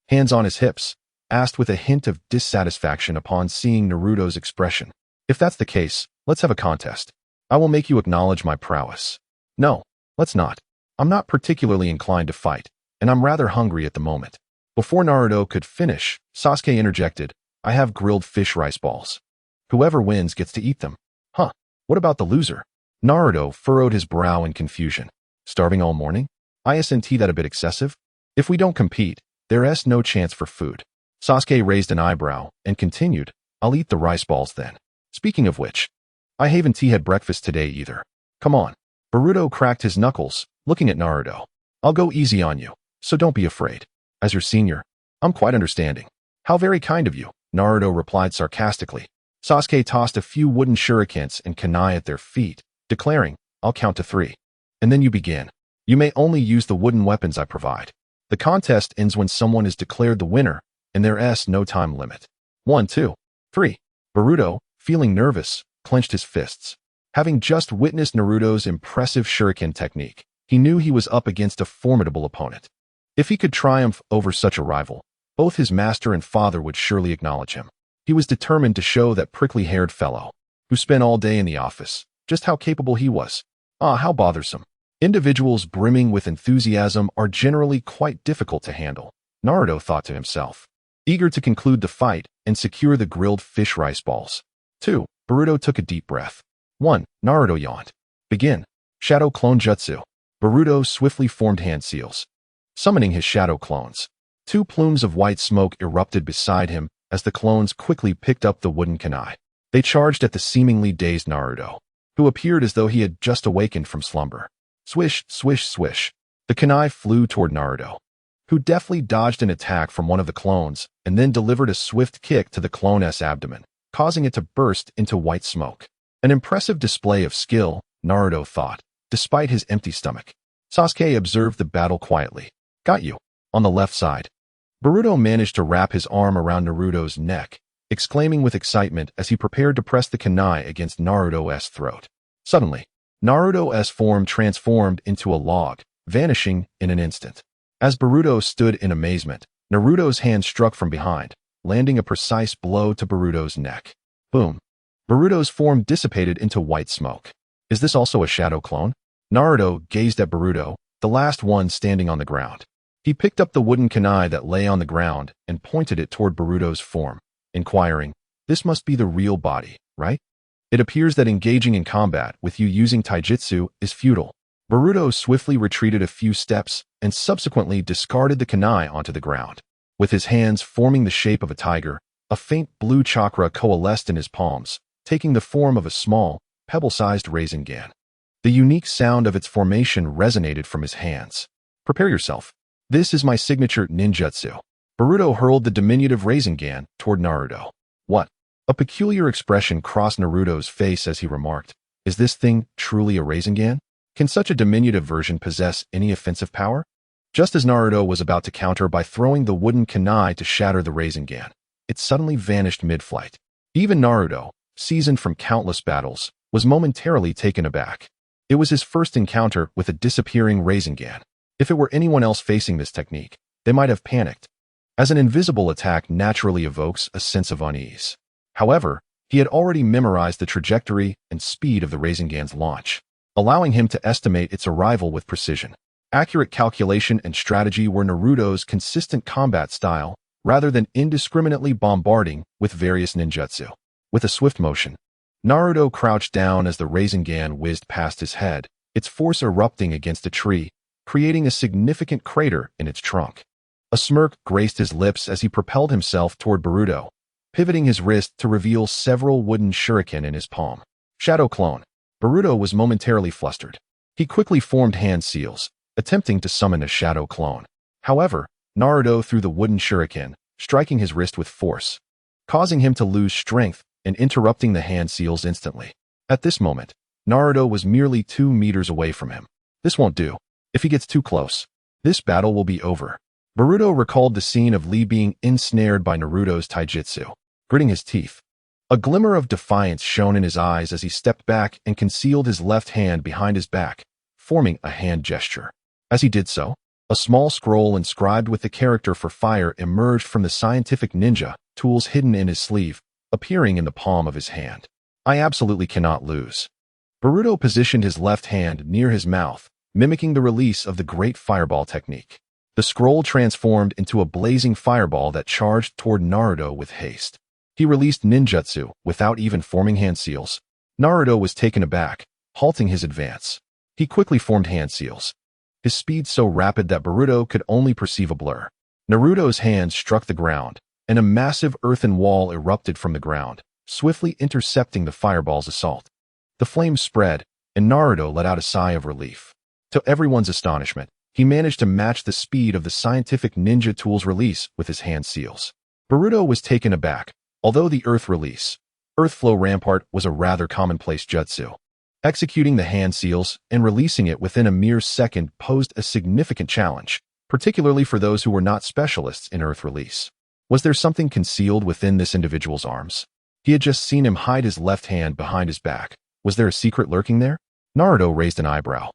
hands on his hips, asked with a hint of dissatisfaction upon seeing Naruto's expression. "If that's the case, let's have a contest. I will make you acknowledge my prowess." "No, let's not. I'm not particularly inclined to fight, and I'm rather hungry at the moment." Before Naruto could finish, Sasuke interjected, "I have grilled fish rice balls. Whoever wins gets to eat them." "Huh, what about the loser?" Naruto furrowed his brow in confusion. "Starving all morning? Isn't that a bit excessive? If we don't compete, there's no chance for food." Sasuke raised an eyebrow and continued, "I'll eat the rice balls then. Speaking of which, I haven't had breakfast today either. Come on." Boruto cracked his knuckles, looking at Naruto. "I'll go easy on you, so don't be afraid. As your senior, I'm quite understanding." "How very kind of you," Naruto replied sarcastically. Sasuke tossed a few wooden shurikens and kunai at their feet, declaring, "I'll count to 3. and then you begin. You may only use the wooden weapons I provide. The contest ends when someone is declared the winner, and there's no time limit. 1, 2, 3. Boruto, feeling nervous, clenched his fists. Having just witnessed Naruto's impressive shuriken technique, he knew he was up against a formidable opponent. If he could triumph over such a rival, both his master and father would surely acknowledge him. He was determined to show that prickly-haired fellow, who spent all day in the office, just how capable he was. How bothersome. Individuals brimming with enthusiasm are generally quite difficult to handle, Naruto thought to himself, eager to conclude the fight and secure the grilled fish rice balls. 2. Boruto took a deep breath. 1. Naruto yawned. Begin. Shadow Clone Jutsu. Boruto swiftly formed hand seals, summoning his shadow clones. 2 plumes of white smoke erupted beside him as the clones quickly picked up the wooden kunai. They charged at the seemingly dazed Naruto, who appeared as though he had just awakened from slumber. Swish, swish, swish. The kunai flew toward Naruto, who deftly dodged an attack from one of the clones and then delivered a swift kick to the clone's abdomen, causing it to burst into white smoke. An impressive display of skill, Naruto thought, despite his empty stomach. Sasuke observed the battle quietly. Got you. On the left side. Boruto managed to wrap his arm around Naruto's neck, exclaiming with excitement as he prepared to press the kunai against Naruto's throat. Suddenly, Naruto's form transformed into a log, vanishing in an instant. As Boruto stood in amazement, Naruto's hand struck from behind, landing a precise blow to Boruto's neck. Boom. Boruto's form dissipated into white smoke. Is this also a shadow clone? Naruto gazed at Boruto, the last one standing on the ground. He picked up the wooden kunai that lay on the ground and pointed it toward Boruto's form, inquiring, "This must be the real body, right? It appears that engaging in combat with you using taijutsu is futile." Boruto swiftly retreated a few steps and subsequently discarded the kunai onto the ground. With his hands forming the shape of a tiger, a faint blue chakra coalesced in his palms, taking the form of a small, pebble-sized Rasengan. The unique sound of its formation resonated from his hands. "Prepare yourself. This is my signature ninjutsu." Boruto hurled the diminutive Rasengan toward Naruto. "What?" A peculiar expression crossed Naruto's face as he remarked, "Is this thing truly a Rasengan? Can such a diminutive version possess any offensive power?" Just as Naruto was about to counter by throwing the wooden kunai to shatter the Rasengan, it suddenly vanished mid-flight. Even Naruto, seasoned from countless battles, was momentarily taken aback. It was his first encounter with a disappearing Rasengan. If it were anyone else facing this technique, they might have panicked, as an invisible attack naturally evokes a sense of unease. However, he had already memorized the trajectory and speed of the Rasengan's launch, allowing him to estimate its arrival with precision. Accurate calculation and strategy were Naruto's consistent combat style, rather than indiscriminately bombarding with various ninjutsu. With a swift motion, Naruto crouched down as the Rasengan whizzed past his head, its force erupting against a tree, creating a significant crater in its trunk. A smirk graced his lips as he propelled himself toward Boruto, pivoting his wrist to reveal several wooden shuriken in his palm. Shadow Clone. Boruto was momentarily flustered. He quickly formed hand seals, attempting to summon a shadow clone. However, Naruto threw the wooden shuriken, striking his wrist with force, causing him to lose strength and interrupting the hand seals instantly. At this moment, Naruto was merely 2 meters away from him. This won't do. If he gets too close, this battle will be over. Boruto recalled the scene of Lee being ensnared by Naruto's taijutsu, gritting his teeth. A glimmer of defiance shone in his eyes as he stepped back and concealed his left hand behind his back, forming a hand gesture. As he did so, a small scroll inscribed with the character for fire emerged from the scientific ninja tools hidden in his sleeve, appearing in the palm of his hand. "I absolutely cannot lose." Boruto positioned his left hand near his mouth, mimicking the release of the great fireball technique. The scroll transformed into a blazing fireball that charged toward Naruto with haste. He released ninjutsu without even forming hand seals. Naruto was taken aback, halting his advance. He quickly formed hand seals, his speed so rapid that Boruto could only perceive a blur. Naruto's hand struck the ground, and a massive earthen wall erupted from the ground, swiftly intercepting the fireball's assault. The flames spread, and Naruto let out a sigh of relief. To everyone's astonishment, he managed to match the speed of the scientific ninja tool's release with his hand seals. Boruto was taken aback. Although the Earth Flow Rampart was a rather commonplace jutsu, Executing the hand seals and releasing it within a mere second posed a significant challenge, particularly for those who were not specialists in earth release. Was there something concealed within this individual's arms? He had just seen him hide his left hand behind his back. Was there a secret lurking there? Naruto raised an eyebrow.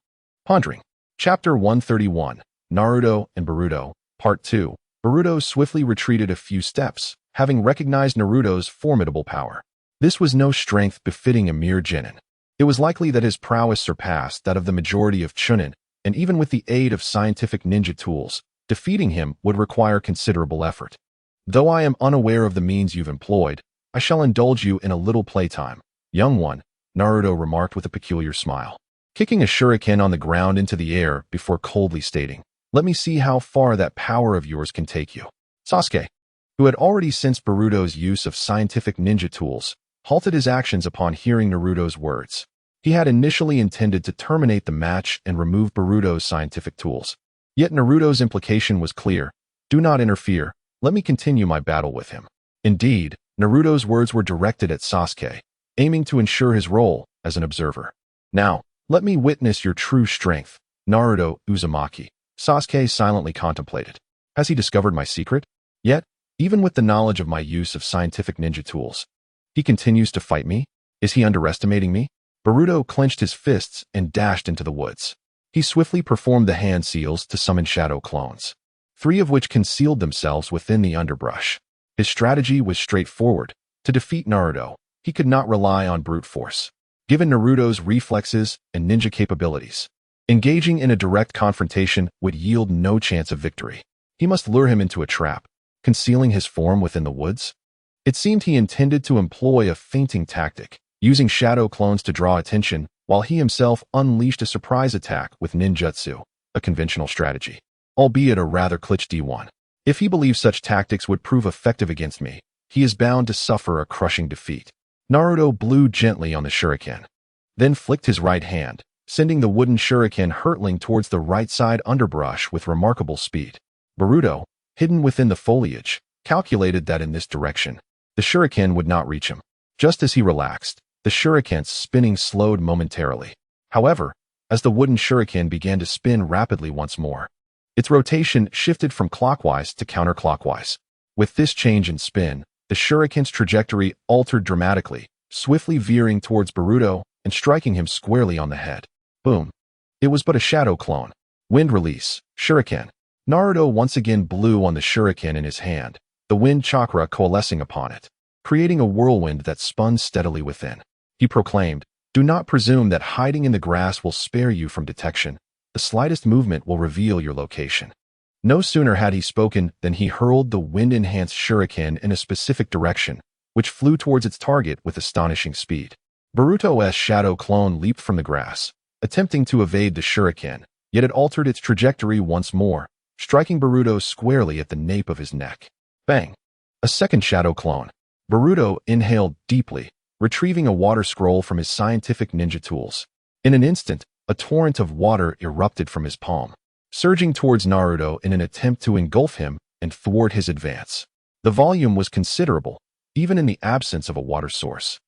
Pondering. Chapter 131, Naruto and Boruto, Part 2. Boruto swiftly retreated a few steps, having recognized Naruto's formidable power. This was no strength befitting a mere genin. It was likely that his prowess surpassed that of the majority of Chunin, and even with the aid of scientific ninja tools, defeating him would require considerable effort. Though I am unaware of the means you've employed, I shall indulge you in a little playtime, young one, Naruto remarked with a peculiar smile, kicking a shuriken on the ground into the air before coldly stating, "Let me see how far that power of yours can take you." Sasuke, who had already sensed Boruto's use of scientific ninja tools, halted his actions upon hearing Naruto's words. He had initially intended to terminate the match and remove Boruto's scientific tools. Yet Naruto's implication was clear. Do not interfere. Let me continue my battle with him. Indeed, Naruto's words were directed at Sasuke, aiming to ensure his role as an observer. Now, let me witness your true strength, Naruto Uzumaki. Sasuke silently contemplated. Has he discovered my secret? Yet, even with the knowledge of my use of scientific ninja tools, he continues to fight me? Is he underestimating me? Boruto clenched his fists and dashed into the woods. He swiftly performed the hand seals to summon shadow clones, 3 of which concealed themselves within the underbrush. His strategy was straightforward. To defeat Naruto, he could not rely on brute force. Given Naruto's reflexes and ninja capabilities, engaging in a direct confrontation would yield no chance of victory. He must lure him into a trap, concealing his form within the woods. It seemed he intended to employ a feinting tactic, using shadow clones to draw attention, while he himself unleashed a surprise attack with ninjutsu, a conventional strategy, albeit a rather cliché one. If he believed such tactics would prove effective against me, he is bound to suffer a crushing defeat. Naruto blew gently on the shuriken, then flicked his right hand, sending the wooden shuriken hurtling towards the right side underbrush with remarkable speed. Boruto, hidden within the foliage, calculated that in this direction, the shuriken would not reach him. Just as he relaxed, the shuriken's spinning slowed momentarily. However, as the wooden shuriken began to spin rapidly once more, its rotation shifted from clockwise to counterclockwise. With this change in spin, the shuriken's trajectory altered dramatically, swiftly veering towards Boruto and striking him squarely on the head. Boom. It was but a shadow clone. Wind release, shuriken. Naruto once again blew on the shuriken in his hand, the wind chakra coalescing upon it, creating a whirlwind that spun steadily within. He proclaimed, "Do not presume that hiding in the grass will spare you from detection. The slightest movement will reveal your location." No sooner had he spoken than he hurled the wind-enhanced shuriken in a specific direction, which flew towards its target with astonishing speed. Boruto's shadow clone leaped from the grass, attempting to evade the shuriken, yet it altered its trajectory once more, striking Boruto squarely at the nape of his neck. Bang! A second shadow clone. Boruto inhaled deeply, retrieving a water scroll from his scientific ninja tools. In an instant, a torrent of water erupted from his palm, surging towards Naruto in an attempt to engulf him and thwart his advance. The volume was considerable, even in the absence of a water source.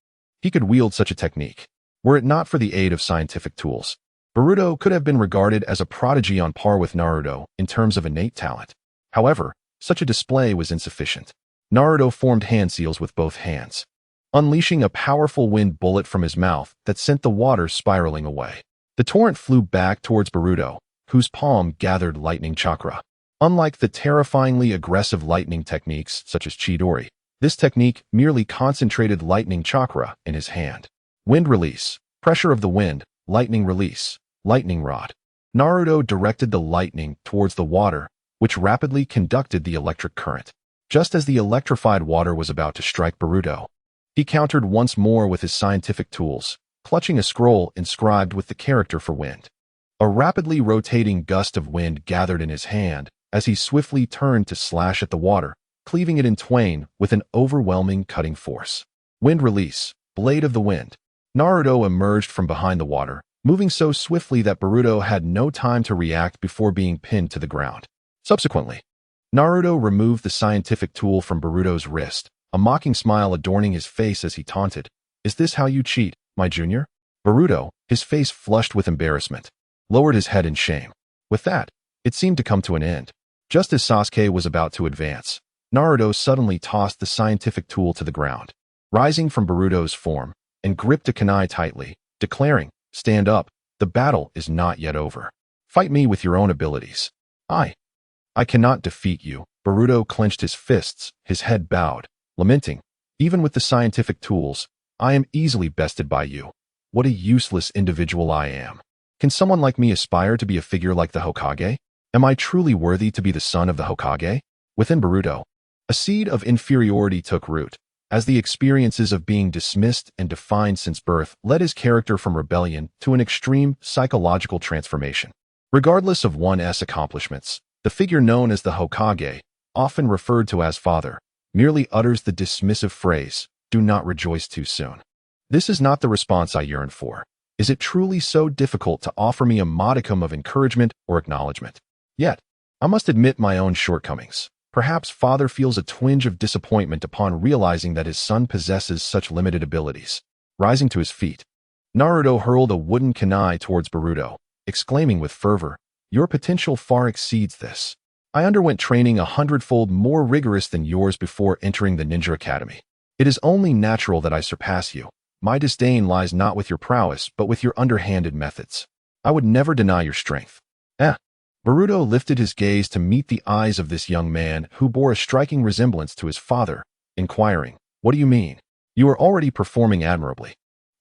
He could wield such a technique. Were it not for the aid of scientific tools, Boruto could have been regarded as a prodigy on par with Naruto in terms of innate talent. However, such a display was insufficient. Naruto formed hand seals with both hands, unleashing a powerful wind bullet from his mouth that sent the water spiraling away. The torrent flew back towards Boruto, whose palm gathered lightning chakra. Unlike the terrifyingly aggressive lightning techniques such as Chidori, this technique merely concentrated lightning chakra in his hand. Wind release, pressure of the wind, lightning release, lightning rod. Naruto directed the lightning towards the water, which rapidly conducted the electric current. Just as the electrified water was about to strike Boruto, he countered once more with his scientific tools, clutching a scroll inscribed with the character for wind. A rapidly rotating gust of wind gathered in his hand as he swiftly turned to slash at the water, cleaving it in twain with an overwhelming cutting force. Wind release, blade of the wind. Naruto emerged from behind the water, moving so swiftly that Boruto had no time to react before being pinned to the ground. Subsequently, Naruto removed the scientific tool from Boruto's wrist, a mocking smile adorning his face as he taunted, "Is this how you cheat, my junior?" Boruto, his face flushed with embarrassment, lowered his head in shame. With that, it seemed to come to an end. Just as Sasuke was about to advance, Naruto suddenly tossed the scientific tool to the ground, rising from Boruto's form, and gripped a kunai tightly, declaring, "Stand up, the battle is not yet over. Fight me with your own abilities. I cannot defeat you." Boruto clenched his fists, his head bowed, lamenting, "Even with the scientific tools, I am easily bested by you. What a useless individual I am. Can someone like me aspire to be a figure like the Hokage? Am I truly worthy to be the son of the Hokage?" Within Boruto, a seed of inferiority took root, as the experiences of being dismissed and defined since birth led his character from rebellion to an extreme psychological transformation. Regardless of one's accomplishments, the figure known as the Hokage, often referred to as father, merely utters the dismissive phrase, "Do not rejoice too soon." This is not the response I yearn for. Is it truly so difficult to offer me a modicum of encouragement or acknowledgement? Yet, I must admit my own shortcomings. Perhaps father feels a twinge of disappointment upon realizing that his son possesses such limited abilities. Rising to his feet, Naruto hurled a wooden kunai towards Boruto, exclaiming with fervor, "Your potential far exceeds this. I underwent training 100-fold more rigorous than yours before entering the Ninja Academy. It is only natural that I surpass you. My disdain lies not with your prowess, but with your underhanded methods. I would never deny your strength." Boruto lifted his gaze to meet the eyes of this young man who bore a striking resemblance to his father, inquiring, "What do you mean? You are already performing admirably."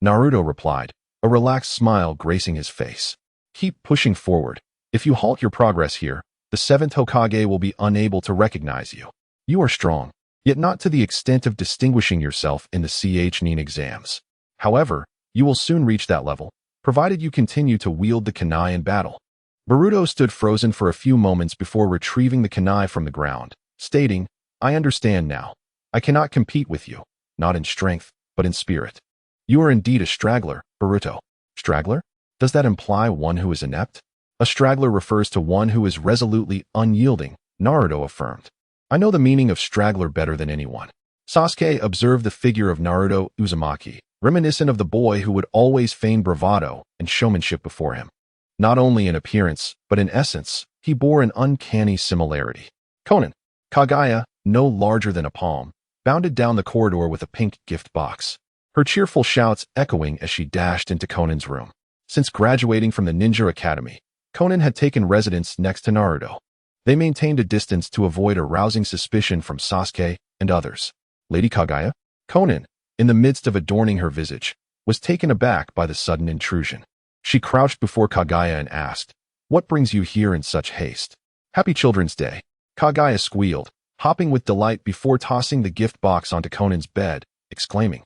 Naruto replied, a relaxed smile gracing his face. "Keep pushing forward. If you halt your progress here, the 7th Hokage will be unable to recognize you. You are strong, yet not to the extent of distinguishing yourself in the Chunin exams. However, you will soon reach that level, provided you continue to wield the kunai in battle." Boruto stood frozen for a few moments before retrieving the kunai from the ground, stating, "I understand now. I cannot compete with you, not in strength, but in spirit. You are indeed a straggler, Boruto." Straggler? Does that imply one who is inept? A straggler refers to one who is resolutely unyielding, Naruto affirmed. "I know the meaning of straggler better than anyone." Sasuke observed the figure of Naruto Uzumaki, reminiscent of the boy who would always feign bravado and showmanship before him. Not only in appearance, but in essence, he bore an uncanny similarity. Konan, Kaguya, no larger than a palm, bounded down the corridor with a pink gift box, her cheerful shouts echoing as she dashed into Konan's room. Since graduating from the Ninja Academy, Konan had taken residence next to Naruto. They maintained a distance to avoid arousing suspicion from Sasuke and others. Lady Kaguya? Konan, in the midst of adorning her visage, was taken aback by the sudden intrusion. She crouched before Kaguya and asked, "What brings you here in such haste?" "Happy Children's Day," Kaguya squealed, hopping with delight before tossing the gift box onto Konan's bed, exclaiming,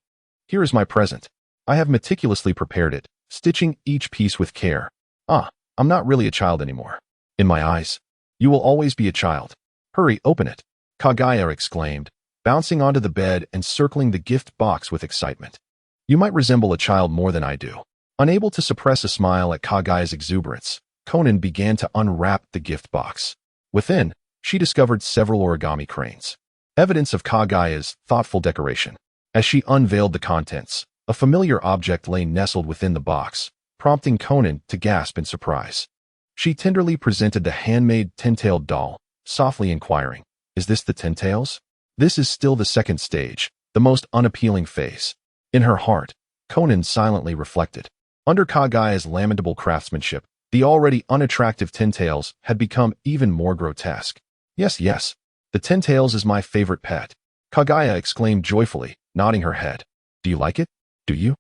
"Here is my present. I have meticulously prepared it, stitching each piece with care. I'm not really a child anymore. In my eyes, you will always be a child. Hurry, open it," Kaguya exclaimed, bouncing onto the bed and circling the gift box with excitement. "You might resemble a child more than I do." Unable to suppress a smile at Kaguya's exuberance, Konan began to unwrap the gift box. Within, she discovered several origami cranes, evidence of Kaguya's thoughtful decoration. As she unveiled the contents, a familiar object lay nestled within the box, prompting Konan to gasp in surprise. She tenderly presented the handmade ten-tailed doll, softly inquiring, "Is this the ten-tails?" This is still the second stage, the most unappealing phase. In her heart, Konan silently reflected. Under Kaguya's lamentable craftsmanship, the already unattractive ten-tails had become even more grotesque. Yes, the ten-tails is my favorite pet," Kaguya exclaimed joyfully, nodding her head. "Do you like it? Do you?"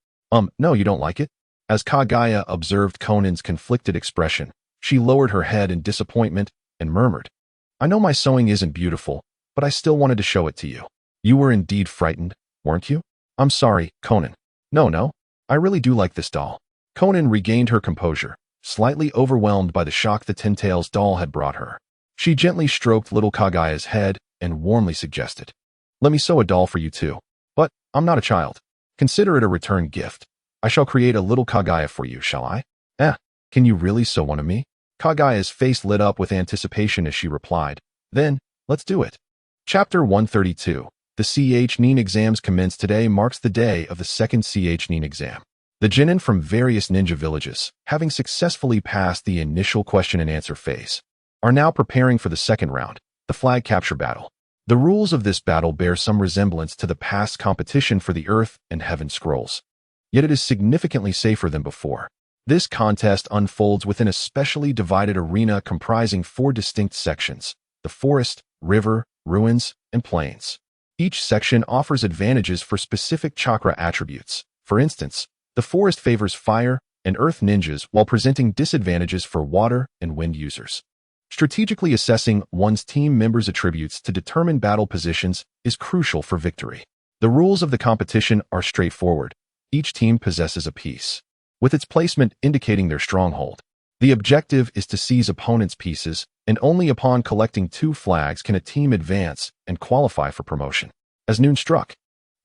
No, you don't like it?" As Kaguya observed Konan's conflicted expression, she lowered her head in disappointment and murmured, "I know my sewing isn't beautiful, but I still wanted to show it to you." "You were indeed frightened, weren't you?" "I'm sorry, Konan. No, I really do like this doll." Konan regained her composure, slightly overwhelmed by the shock the ten-tails doll had brought her. She gently stroked little Kaguya's head and warmly suggested, "Let me sew a doll for you too. But I'm not a child. Consider it a return gift. I shall create a little Kaguya for you, shall I?" Can you really sew one of me?" Kaguya's face lit up with anticipation as she replied, "Then, let's do it." Chapter 132. The Chunin exams commence today marks the day of the second Chunin exam. The Chunin from various ninja villages, having successfully passed the initial question and answer phase, are now preparing for the second round, the flag capture battle. The rules of this battle bear some resemblance to the past competition for the Earth and Heaven Scrolls. Yet it is significantly safer than before. This contest unfolds within a specially divided arena comprising 4 distinct sections: the forest, river, ruins, and plains. Each section offers advantages for specific chakra attributes. For instance, the forest favors fire and earth ninjas while presenting disadvantages for water and wind users. Strategically assessing one's team members' attributes to determine battle positions is crucial for victory. The rules of the competition are straightforward. Each team possesses a piece, with its placement indicating their stronghold. The objective is to seize opponents' pieces, and only upon collecting 2 flags can a team advance and qualify for promotion. As noon struck,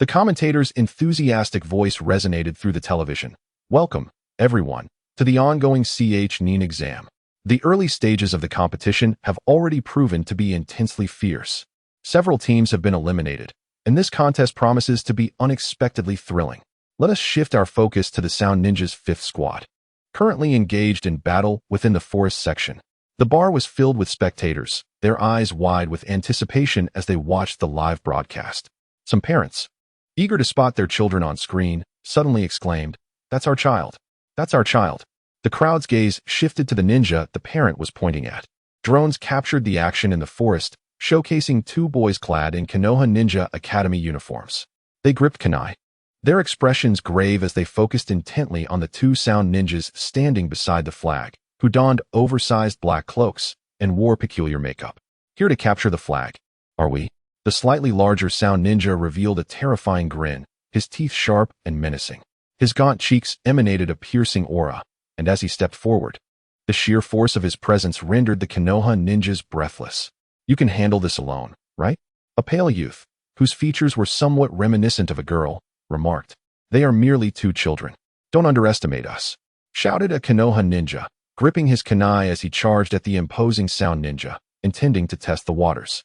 the commentator's enthusiastic voice resonated through the television. Welcome, everyone, to the ongoing Chunin exam. The early stages of the competition have already proven to be intensely fierce. Several teams have been eliminated, and this contest promises to be unexpectedly thrilling. Let us shift our focus to the Sound Ninja's 5th squad, currently engaged in battle within the forest section. The bar was filled with spectators, their eyes wide with anticipation as they watched the live broadcast. Some parents, eager to spot their children on screen, suddenly exclaimed, "That's our child! That's our child!" The crowd's gaze shifted to the ninja the parent was pointing at. Drones captured the action in the forest, showcasing 2 boys clad in Konoha Ninja Academy uniforms. They gripped kunai, their expressions grave as they focused intently on the 2 sound ninjas standing beside the flag, who donned oversized black cloaks and wore peculiar makeup. Here to capture the flag, are we? The slightly larger sound ninja revealed a terrifying grin, his teeth sharp and menacing. His gaunt cheeks emanated a piercing aura, and as he stepped forward, the sheer force of his presence rendered the Konoha ninjas breathless. "You can handle this alone, right?" A pale youth, whose features were somewhat reminiscent of a girl, remarked. "They are merely 2 children. Don't underestimate us," shouted a Konoha ninja, gripping his kunai as he charged at the imposing sound ninja, intending to test the waters.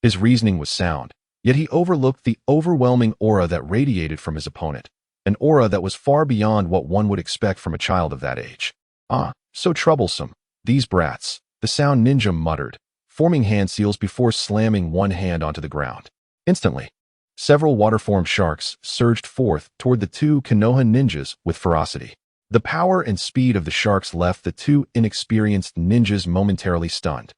His reasoning was sound, yet he overlooked the overwhelming aura that radiated from his opponent, an aura that was far beyond what one would expect from a child of that age. "Ah, so troublesome, these brats," the sound ninja muttered, forming hand seals before slamming one hand onto the ground. Instantly, several water-formed sharks surged forth toward the 2 Konoha ninjas with ferocity. The power and speed of the sharks left the 2 inexperienced ninjas momentarily stunned.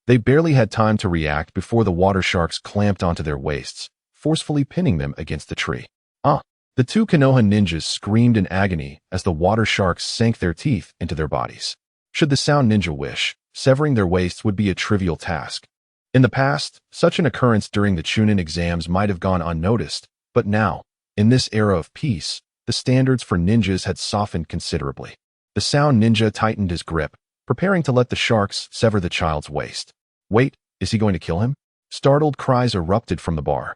They barely had time to react before the water sharks clamped onto their waists, forcefully pinning them against the tree. "Ah!" The 2 Konoha ninjas screamed in agony as the water sharks sank their teeth into their bodies. Should the sound ninja wish, severing their waists would be a trivial task. In the past, such an occurrence during the Chunin exams might have gone unnoticed, but now, in this era of peace, the standards for ninjas had softened considerably. The sound ninja tightened his grip, preparing to let the sharks sever the child's waist. "Wait, is he going to kill him?" Startled cries erupted from the bar.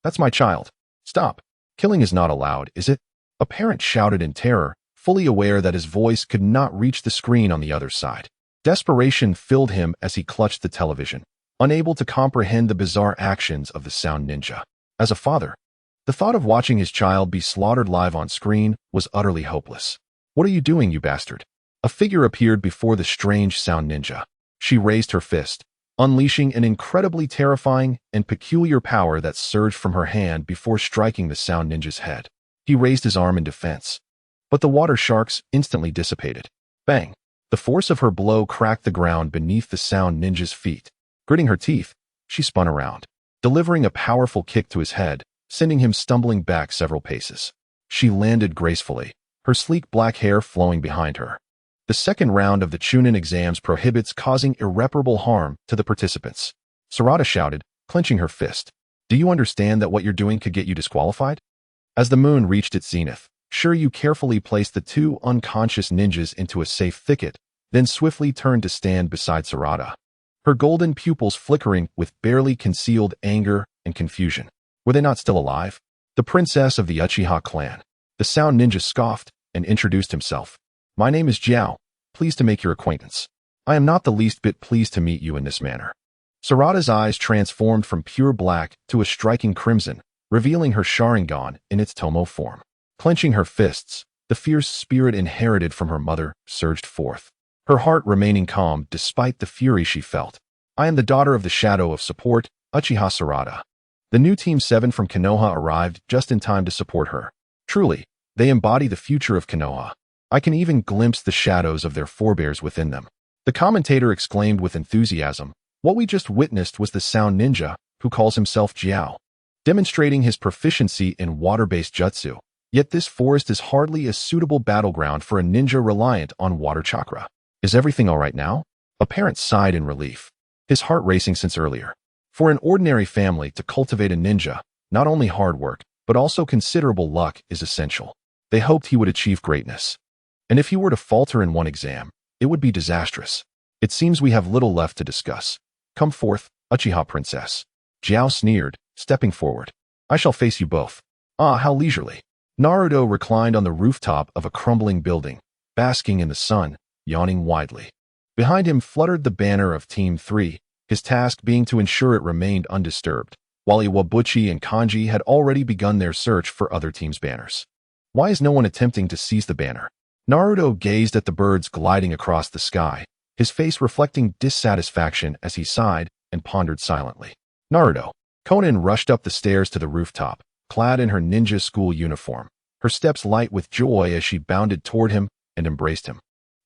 "That's my child. Stop. Killing is not allowed, is it?" A parent shouted in terror, fully aware that his voice could not reach the screen on the other side. Desperation filled him as he clutched the television, unable to comprehend the bizarre actions of the sound ninja. As a father, the thought of watching his child be slaughtered live on screen was utterly hopeless. "What are you doing, you bastard?" A figure appeared before the strange sound ninja. She raised her fist, unleashing an incredibly terrifying and peculiar power that surged from her hand before striking the sound ninja's head. He raised his arm in defense, but the water sharks instantly dissipated. Bang! The force of her blow cracked the ground beneath the sound ninja's feet. Gritting her teeth, she spun around, delivering a powerful kick to his head, sending him stumbling back several paces. She landed gracefully, her sleek black hair flowing behind her. The second round of the Chunin exams prohibits causing irreparable harm to the participants. Sarada shouted, clenching her fist. "Do you understand that what you're doing could get you disqualified?" As the moon reached its zenith, Shiryu carefully placed the 2 unconscious ninjas into a safe thicket, then swiftly turned to stand beside Sarada, her golden pupils flickering with barely concealed anger and confusion. Were they not still alive? The princess of the Uchiha clan. The sound ninja scoffed and introduced himself. "My name is Jiao, pleased to make your acquaintance. I am not the least bit pleased to meet you in this manner." Sarada's eyes transformed from pure black to a striking crimson, revealing her Sharingan in its Tomo form. Clenching her fists, The fierce spirit inherited from her mother surged forth, her heart remaining calm despite the fury she felt. I am the daughter of the Shadow of Support, Uchiha Sarada. The new Team 7 from Konoha arrived just in time to support her. Truly, they embody the future of Konoha. I can even glimpse the shadows of their forebears within them. The commentator exclaimed with enthusiasm. What we just witnessed was the sound ninja, who calls himself Jiao, demonstrating his proficiency in water-based jutsu. Yet this forest is hardly a suitable battleground for a ninja reliant on water chakra. Is everything all right now? A parent sighed in relief, his heart racing since earlier. For an ordinary family to cultivate a ninja, not only hard work, but also considerable luck is essential. They hoped he would achieve greatness. And if he were to falter in one exam, it would be disastrous. It seems we have little left to discuss. Come forth, Uchiha Princess. Jiao sneered, stepping forward. I shall face you both. Ah, how leisurely. Naruto reclined on the rooftop of a crumbling building, basking in the sun, yawning widely. Behind him fluttered the banner of Team 3, his task being to ensure it remained undisturbed, while Iwabuchi and Kanji had already begun their search for other teams' banners. Why is no one attempting to seize the banner? Naruto gazed at the birds gliding across the sky, his face reflecting dissatisfaction as he sighed and pondered silently. Naruto. Konan rushed up the stairs to the rooftop, clad in her ninja school uniform, her steps light with joy as she bounded toward him and embraced him,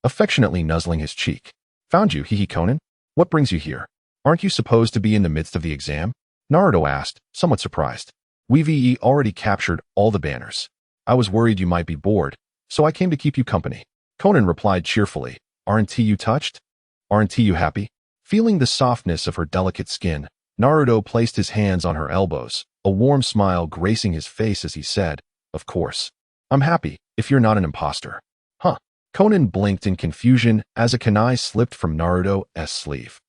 affectionately nuzzling his cheek. Found you, Hihi Konan? What brings you here? Aren't you supposed to be in the midst of the exam? Naruto asked, somewhat surprised. We've already captured all the banners. I was worried you might be bored, so I came to keep you company. Konan replied cheerfully, Aren't you touched? Aren't you happy? Feeling the softness of her delicate skin, Naruto placed his hands on her elbows, a warm smile gracing his face as he said, Of course. I'm happy, if you're not an imposter. Huh. Konan blinked in confusion as a kunai slipped from Naruto's sleeve,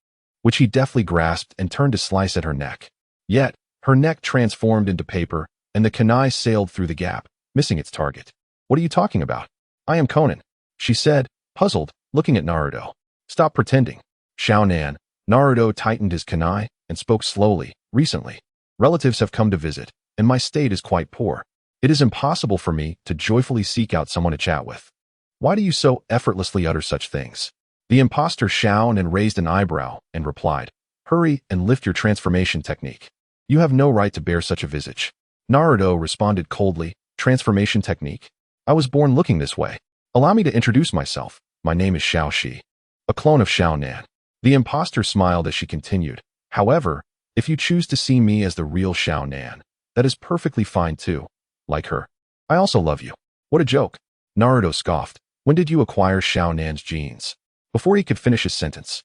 which he deftly grasped and turned to slice at her neck. Yet, her neck transformed into paper, and the kunai sailed through the gap, missing its target. What are you talking about? I am Konan, she said, puzzled, looking at Naruto. Stop pretending. Xiaonan. Naruto tightened his kunai and spoke slowly. Recently, relatives have come to visit, and my state is quite poor. It is impossible for me to joyfully seek out someone to chat with. Why do you so effortlessly utter such things? The imposter shouted and raised an eyebrow and replied, Hurry and lift your transformation technique. You have no right to bear such a visage. Naruto responded coldly, Transformation technique? I was born looking this way. Allow me to introduce myself. My name is Xiao Shi, a clone of Xiaonan. The imposter smiled as she continued. However, if you choose to see me as the real Xiaonan, that is perfectly fine too. Like her. I also love you. What a joke. Naruto scoffed. When did you acquire Xiaonan's genes? Before he could finish his sentence,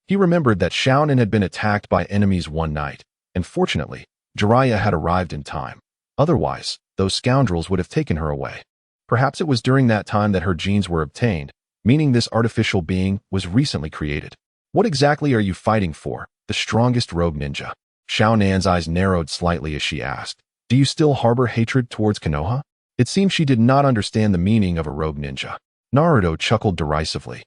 he remembered that Xiaonan had been attacked by enemies one night, and fortunately, Jiraiya had arrived in time. Otherwise, those scoundrels would have taken her away. Perhaps it was during that time that her genes were obtained, meaning this artificial being was recently created. What exactly are you fighting for, the strongest rogue ninja? Xiaonan's eyes narrowed slightly as she asked, Do you still harbor hatred towards Konoha? It seemed she did not understand the meaning of a rogue ninja. Naruto chuckled derisively,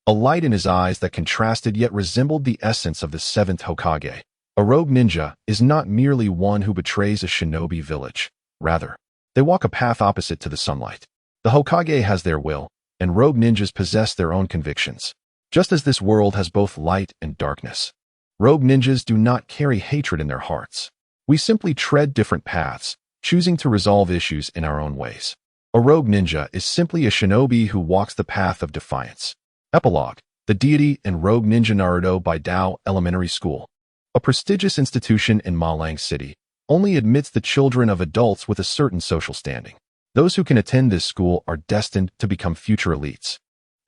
a light in his eyes that contrasted yet resembled the essence of the seventh Hokage. A rogue ninja is not merely one who betrays a shinobi village. Rather, they walk a path opposite to the sunlight. The Hokage has their will, and rogue ninjas possess their own convictions. Just as this world has both light and darkness, rogue ninjas do not carry hatred in their hearts. We simply tread different paths, choosing to resolve issues in our own ways. A rogue ninja is simply a shinobi who walks the path of defiance. Epilogue: The Deity and Rogue Ninja Naruto by Dao Elementary School. A prestigious institution in Malang City, only admits the children of adults with a certain social standing. Those who can attend this school are destined to become future elites,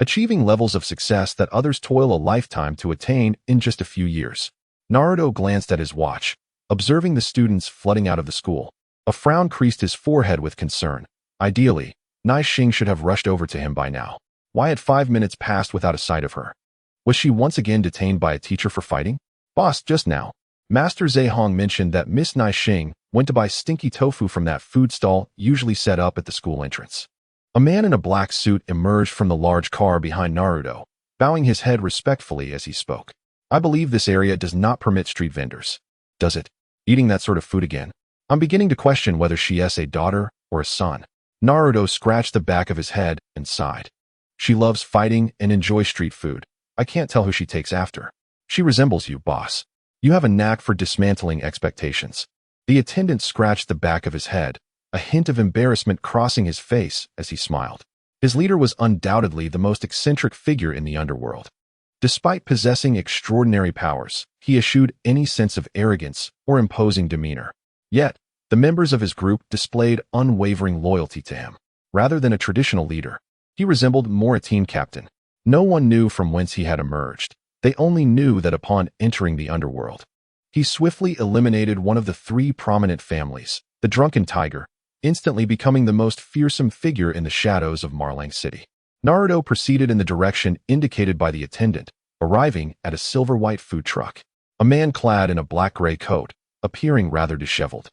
achieving levels of success that others toil a lifetime to attain in just a few years. Naruto glanced at his watch, observing the students flooding out of the school. A frown creased his forehead with concern. Ideally, Naixing should have rushed over to him by now. Why had 5 minutes passed without a sight of her? Was she once again detained by a teacher for fighting? Boss, just now, Master Zehong mentioned that Miss Naixing went to buy stinky tofu from that food stall usually set up at the school entrance. A man in a black suit emerged from the large car behind Naruto, bowing his head respectfully as he spoke. I believe this area does not permit street vendors. Does it? Eating that sort of food again? I'm beginning to question whether she is a daughter or a son. Naruto scratched the back of his head and sighed. She loves fighting and enjoys street food. I can't tell who she takes after. She resembles you, boss. You have a knack for dismantling expectations. The attendant scratched the back of his head, a hint of embarrassment crossing his face as he smiled. His leader was undoubtedly the most eccentric figure in the underworld. Despite possessing extraordinary powers, he eschewed any sense of arrogance or imposing demeanor. Yet, the members of his group displayed unwavering loyalty to him. Rather than a traditional leader, he resembled more a team captain. No one knew from whence he had emerged. They only knew that upon entering the underworld, he swiftly eliminated one of the three prominent families, the Drunken Tiger, instantly becoming the most fearsome figure in the shadows of Marlang City. Naruto proceeded in the direction indicated by the attendant, arriving at a silver-white food truck. A man clad in a black-gray coat, appearing rather disheveled,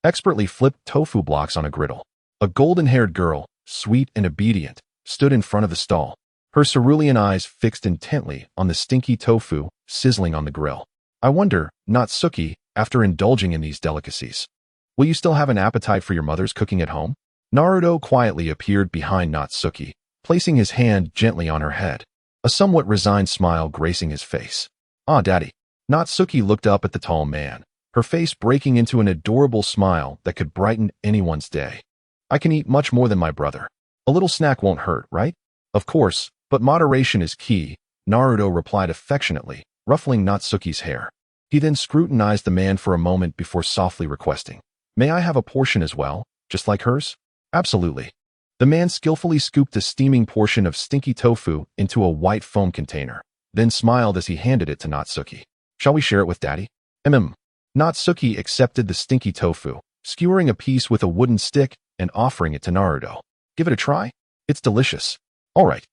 expertly flipped tofu blocks on a griddle. A golden-haired girl, sweet and obedient, stood in front of the stall, her cerulean eyes fixed intently on the stinky tofu sizzling on the grill. I wonder, Natsuki, after indulging in these delicacies, will you still have an appetite for your mother's cooking at home? Naruto quietly appeared behind Natsuki, placing his hand gently on her head, a somewhat resigned smile gracing his face. Ah, Daddy. Natsuki looked up at the tall man, her face breaking into an adorable smile that could brighten anyone's day. I can eat much more than my brother. A little snack won't hurt, right? Of course, but moderation is key, Naruto replied affectionately, ruffling Natsuki's hair. He then scrutinized the man for a moment before softly requesting, May I have a portion as well, just like hers? Absolutely. The man skillfully scooped a steaming portion of stinky tofu into a white foam container, then smiled as he handed it to Natsuki. Shall we share it with Daddy? Natsuki accepted the stinky tofu, skewering a piece with a wooden stick and offering it to Naruto. Give it a try? It's delicious. All right.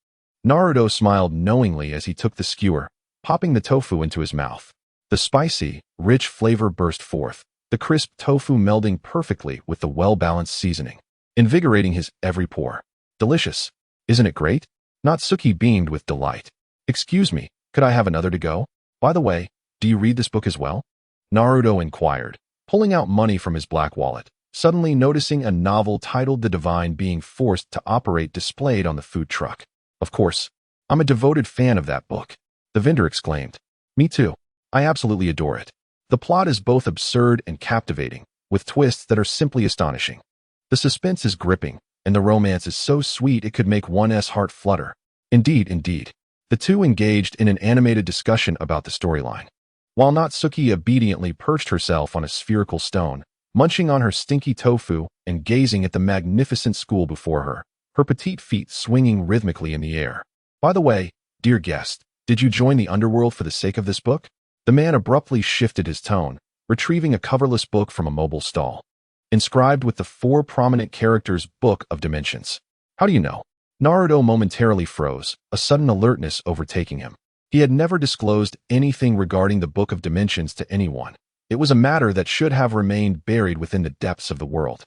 Naruto smiled knowingly as he took the skewer, popping the tofu into his mouth. The spicy, rich flavor burst forth, the crisp tofu melding perfectly with the well-balanced seasoning, invigorating his every pore. Delicious. Isn't it great? Natsuki beamed with delight. Excuse me, could I have another to go? By the way, do you read this book as well? Naruto inquired, pulling out money from his black wallet, suddenly noticing a novel titled The Divine being forced to operate displayed on the food truck. Of course, I'm a devoted fan of that book, the vendor exclaimed. Me too. I absolutely adore it. The plot is both absurd and captivating, with twists that are simply astonishing. The suspense is gripping, and the romance is so sweet it could make one's heart flutter. Indeed. The two engaged in an animated discussion about the storyline. While Natsuki obediently perched herself on a spherical stone, munching on her stinky tofu and gazing at the magnificent school before her, her petite feet swinging rhythmically in the air. By the way, dear guest, did you join the underworld for the sake of this book? The man abruptly shifted his tone, retrieving a coverless book from a mobile stall, inscribed with the four prominent characters Book of Dimensions. How do you know? Naruto momentarily froze, a sudden alertness overtaking him. He had never disclosed anything regarding the Book of Dimensions to anyone. It was a matter that should have remained buried within the depths of the world.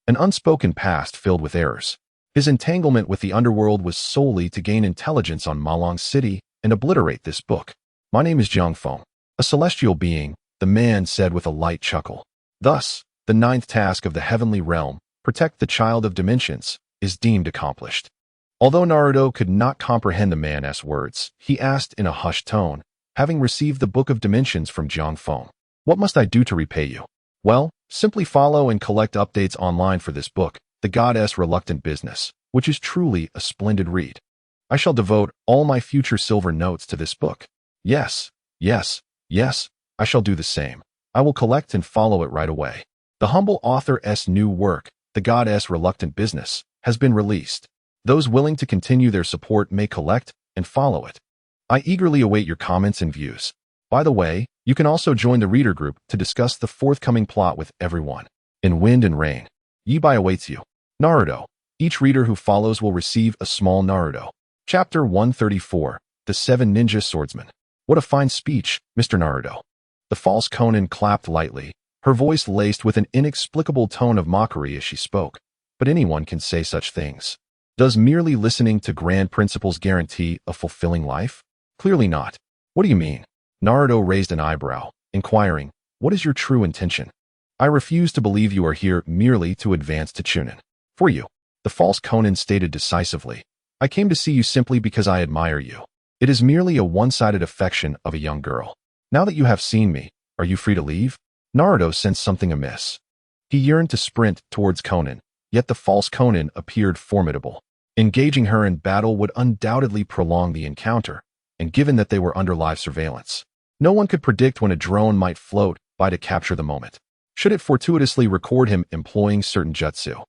An unspoken past filled with errors. His entanglement with the underworld was solely to gain intelligence on Marlang City and obliterate this book. My name is Jiang Feng, a celestial being, the man said with a light chuckle. Thus, the ninth task of the heavenly realm, protect the child of dimensions, is deemed accomplished. Although Naruto could not comprehend the man's words, he asked in a hushed tone, having received the Book of Dimensions from Jiang Feng, what must I do to repay you? Well, simply follow and collect updates online for this book, The Goddess Reluctant Business, which is truly a splendid read. I shall devote all my future silver notes to this book. Yes, I shall do the same. I will collect and follow it right away. The humble author's new work, The Goddess Reluctant Business, has been released. Those willing to continue their support may collect and follow it. I eagerly await your comments and views. By the way, you can also join the reader group to discuss the forthcoming plot with everyone. In Wind and Rain, Yibai awaits you. Naruto. Each reader who follows will receive a small Naruto. Chapter 134, The Seven Ninja Swordsmen. What a fine speech, Mr. Naruto. The false Chunin clapped lightly, her voice laced with an inexplicable tone of mockery as she spoke. But anyone can say such things. Does merely listening to grand principles guarantee a fulfilling life? Clearly not. What do you mean? Naruto raised an eyebrow, inquiring, what is your true intention? I refuse to believe you are here merely to advance to Chunin. For you. The false Conan stated decisively. I came to see you simply because I admire you. It is merely a one-sided affection of a young girl. Now that you have seen me, are you free to leave? Naruto sensed something amiss. He yearned to sprint towards Conan, yet the false Conan appeared formidable. Engaging her in battle would undoubtedly prolong the encounter, and given that they were under live surveillance, no one could predict when a drone might float by to capture the moment. Should it fortuitously record him employing certain jutsu,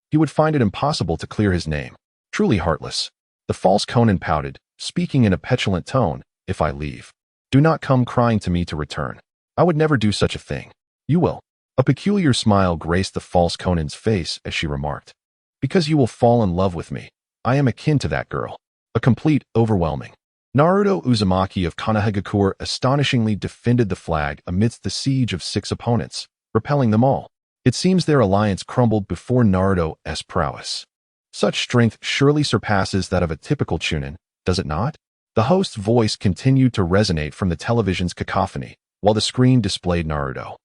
he would find it impossible to clear his name. Truly heartless. The false Conan pouted, speaking in a petulant tone, if I leave, do not come crying to me to return. I would never do such a thing. You will. A peculiar smile graced the false Conan's face as she remarked. Because you will fall in love with me. I am akin to that girl. A complete, overwhelming. Naruto Uzumaki of Konoha astonishingly defended the flag amidst the siege of 6 opponents, repelling them all. It seems their alliance crumbled before Naruto's prowess. Such strength surely surpasses that of a typical Chunin, does it not? The host's voice continued to resonate from the television's cacophony, while the screen displayed Naruto,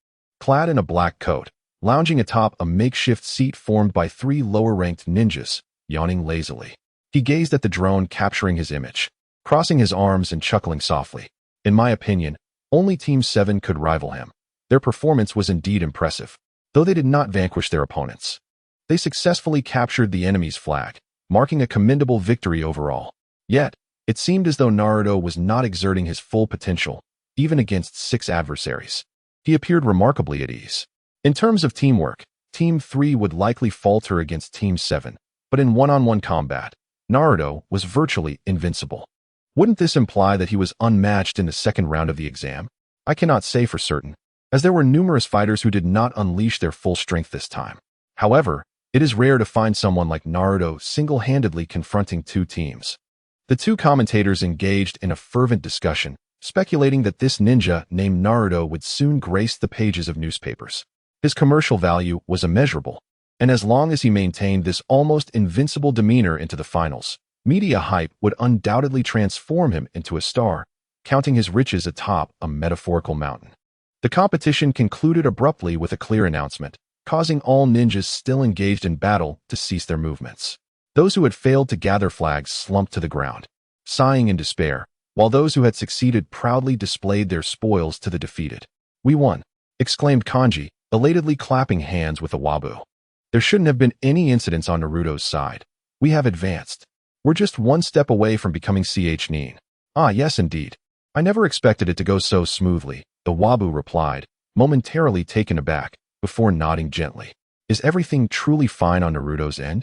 clad in a black coat, lounging atop a makeshift seat formed by 3 lower-ranked ninjas, yawning lazily. He gazed at the drone capturing his image, crossing his arms and chuckling softly. In my opinion, only Team 7 could rival him. Their performance was indeed impressive, though they did not vanquish their opponents. They successfully captured the enemy's flag, marking a commendable victory overall. Yet, it seemed as though Naruto was not exerting his full potential, even against 6 adversaries. He appeared remarkably at ease. In terms of teamwork, Team 3 would likely falter against Team 7, but in one-on-one combat, Naruto was virtually invincible. Wouldn't this imply that he was unmatched in the second round of the exam? I cannot say for certain, as there were numerous fighters who did not unleash their full strength this time. However, it is rare to find someone like Naruto single-handedly confronting 2 teams. The 2 commentators engaged in a fervent discussion, speculating that this ninja named Naruto would soon grace the pages of newspapers. His commercial value was immeasurable, and as long as he maintained this almost invincible demeanor into the finals, media hype would undoubtedly transform him into a star, counting his riches atop a metaphorical mountain. The competition concluded abruptly with a clear announcement, causing all ninjas still engaged in battle to cease their movements. Those who had failed to gather flags slumped to the ground, sighing in despair, while those who had succeeded proudly displayed their spoils to the defeated. We won, exclaimed Kanji, elatedly clapping hands with a wabu. There shouldn't have been any incidents on Naruto's side. We have advanced. We're just one step away from becoming Chunin. Ah, yes indeed. I never expected it to go so smoothly, the wabu replied, momentarily taken aback, before nodding gently. Is everything truly fine on Naruto's end?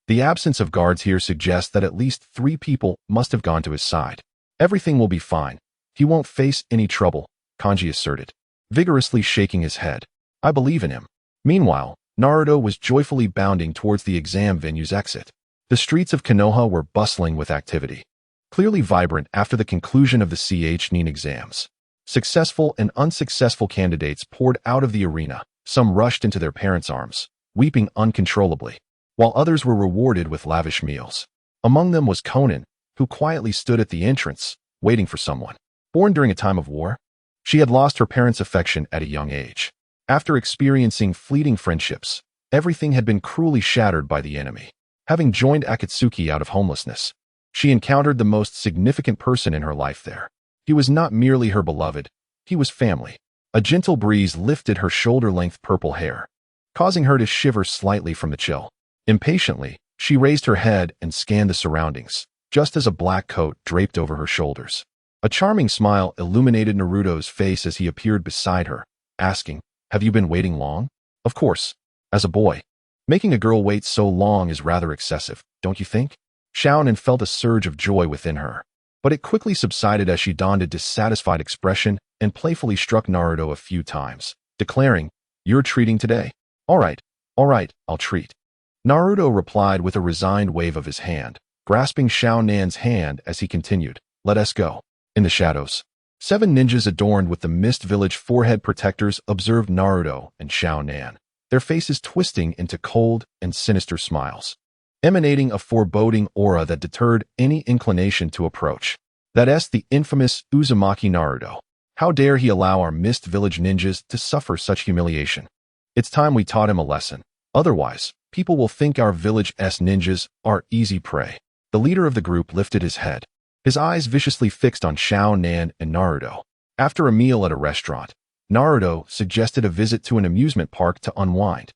The absence of guards here suggests that at least 3 people must have gone to his side. Everything will be fine. He won't face any trouble, Kanji asserted, vigorously shaking his head. I believe in him. Meanwhile, Naruto was joyfully bounding towards the exam venue's exit. The streets of Konoha were bustling with activity, clearly vibrant after the conclusion of the Chunin exams. Successful and unsuccessful candidates poured out of the arena. Some rushed into their parents' arms, weeping uncontrollably, while others were rewarded with lavish meals. Among them was Conan, who quietly stood at the entrance, waiting for someone. Born during a time of war, she had lost her parents' affection at a young age. After experiencing fleeting friendships, everything had been cruelly shattered by the enemy. Having joined Akatsuki out of homelessness, she encountered the most significant person in her life there. He was not merely her beloved, he was family. A gentle breeze lifted her shoulder-length purple hair, causing her to shiver slightly from the chill. Impatiently, she raised her head and scanned the surroundings, just as a black coat draped over her shoulders. A charming smile illuminated Naruto's face as he appeared beside her, asking, "Have you been waiting long?" Of course. As a boy, making a girl wait so long is rather excessive, don't you think? Chunin felt a surge of joy within her, but it quickly subsided as she donned a dissatisfied expression and playfully struck Naruto a few times, declaring, "You're treating today? All right, I'll treat." Naruto replied with a resigned wave of his hand, grasping Chunin's hand as he continued, "Let us go." In the shadows, 7 ninjas adorned with the Mist Village forehead protectors observed Naruto and Chunin, their faces twisting into cold and sinister smiles, emanating a foreboding aura that deterred any inclination to approach. That's the infamous Uzumaki Naruto. How dare he allow our Mist Village ninjas to suffer such humiliation? It's time we taught him a lesson. Otherwise, People will think our village's ninjas are easy prey. The leader of the group lifted his head, his eyes viciously fixed on Xiao Nan and Naruto. After a meal at a restaurant, Naruto suggested a visit to an amusement park to unwind,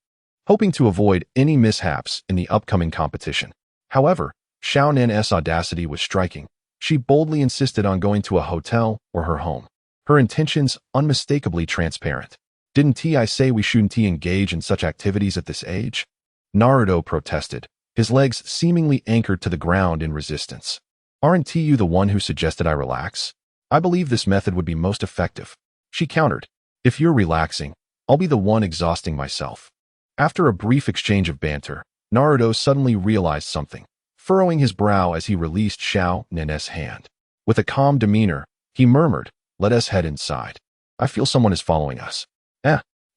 hoping to avoid any mishaps in the upcoming competition. However, Xiao Nan's audacity was striking. She boldly insisted on going to a hotel or her home, her intentions unmistakably transparent. Didn't I say we shouldn't engage in such activities at this age? Naruto protested, his legs seemingly anchored to the ground in resistance. Aren't you the one who suggested I relax? I believe this method would be most effective. She countered. If you're relaxing, I'll be the one exhausting myself. After a brief exchange of banter, Naruto suddenly realized something, furrowing his brow as he released Xiao Nan's hand. With a calm demeanor, he murmured, "Let us head inside. I feel someone is following us."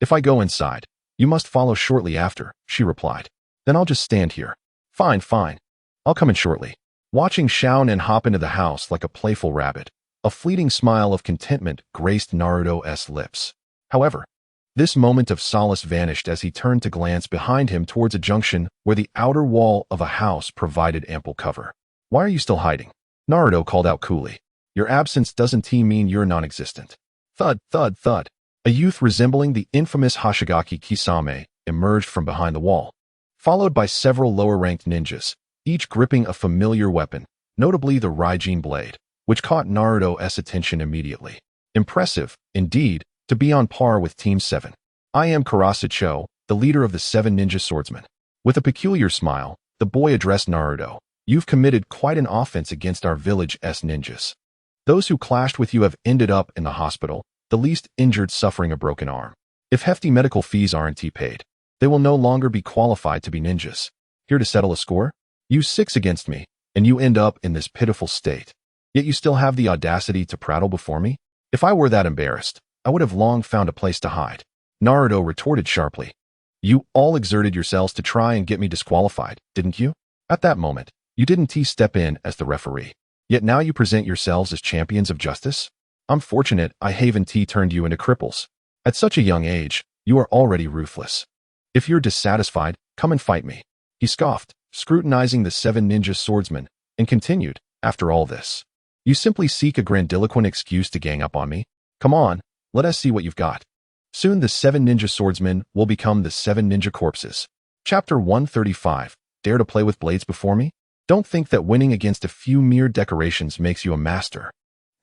If I go inside, you must follow shortly after, she replied. Then I'll just stand here. Fine. I'll come in shortly. Watching Xiao Nan hop into the house like a playful rabbit, a fleeting smile of contentment graced Naruto's lips. However, this moment of solace vanished as he turned to glance behind him towards a junction where the outer wall of a house provided ample cover. Why are you still hiding? Naruto called out coolly. Your absence doesn't mean you're non-existent. Thud, thud, thud. A youth resembling the infamous Hoshigaki Kisame emerged from behind the wall, followed by several lower-ranked ninjas, each gripping a familiar weapon, notably the Raijin blade, which caught Naruto's attention immediately. Impressive, indeed, to be on par with Team 7. I am Karasacho, the leader of the 7 ninja swordsmen. With a peculiar smile, the boy addressed Naruto. You've committed quite an offense against our village's ninjas. Those who clashed with you have ended up in the hospital, the least injured suffering a broken arm. If hefty medical fees aren't paid, they will no longer be qualified to be ninjas. Here to settle a score? You 6 against me, and you end up in this pitiful state. Yet you still have the audacity to prattle before me? If I were that embarrassed, I would have long found a place to hide. Naruto retorted sharply. You all exerted yourselves to try and get me disqualified, didn't you? At that moment, you didn't step in as the referee. Yet now you present yourselves as champions of justice? I'm fortunate I haven't turned you into cripples. At such a young age, you are already ruthless. If you're dissatisfied, come and fight me. He scoffed, scrutinizing the 7 ninja swordsmen, and continued, after all this, you simply seek a grandiloquent excuse to gang up on me? Come on, let us see what you've got. Soon the 7 ninja swordsmen will become the 7 ninja corpses. Chapter 135, Dare to play with blades before me? Don't think that winning against a few mere decorations makes you a master.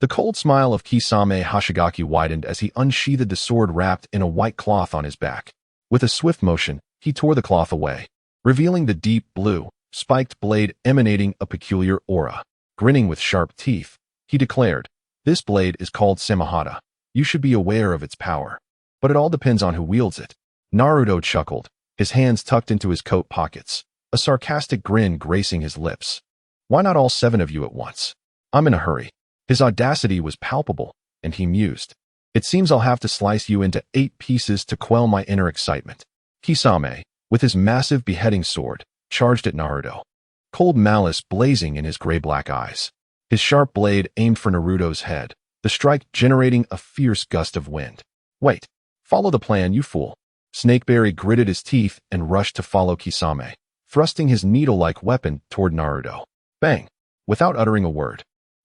The cold smile of Kisame Hoshigaki widened as he unsheathed the sword wrapped in a white cloth on his back. With a swift motion, he tore the cloth away, revealing the deep blue, spiked blade emanating a peculiar aura. Grinning with sharp teeth, he declared, "This blade is called Samahata. You should be aware of its power. But it all depends on who wields it." Naruto chuckled, his hands tucked into his coat pockets, a sarcastic grin gracing his lips. Why not all 7 of you at once? I'm in a hurry. His audacity was palpable, and he mused. It seems I'll have to slice you into 8 pieces to quell my inner excitement. Kisame, with his massive beheading sword, charged at Naruto, cold malice blazing in his gray-black eyes. His sharp blade aimed for Naruto's head, the strike generating a fierce gust of wind. Wait, follow the plan, you fool. Snakeberry gritted his teeth and rushed to follow Kisame, thrusting his needle-like weapon toward Naruto. Bang! Without uttering a word,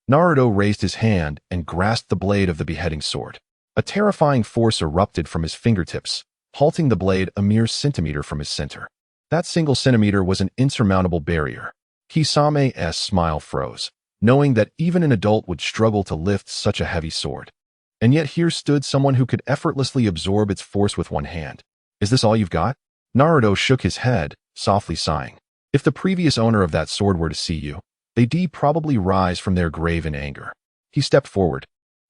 Naruto raised his hand and grasped the blade of the beheading sword. A terrifying force erupted from his fingertips, halting the blade a mere centimeter from his center. That single centimeter was an insurmountable barrier. Kisame's smile froze, knowing that even an adult would struggle to lift such a heavy sword. And yet here stood someone who could effortlessly absorb its force with one hand. Is this all you've got? Naruto shook his head, softly sighing. If the previous owner of that sword were to see you, they'd probably rise from their grave in anger. He stepped forward,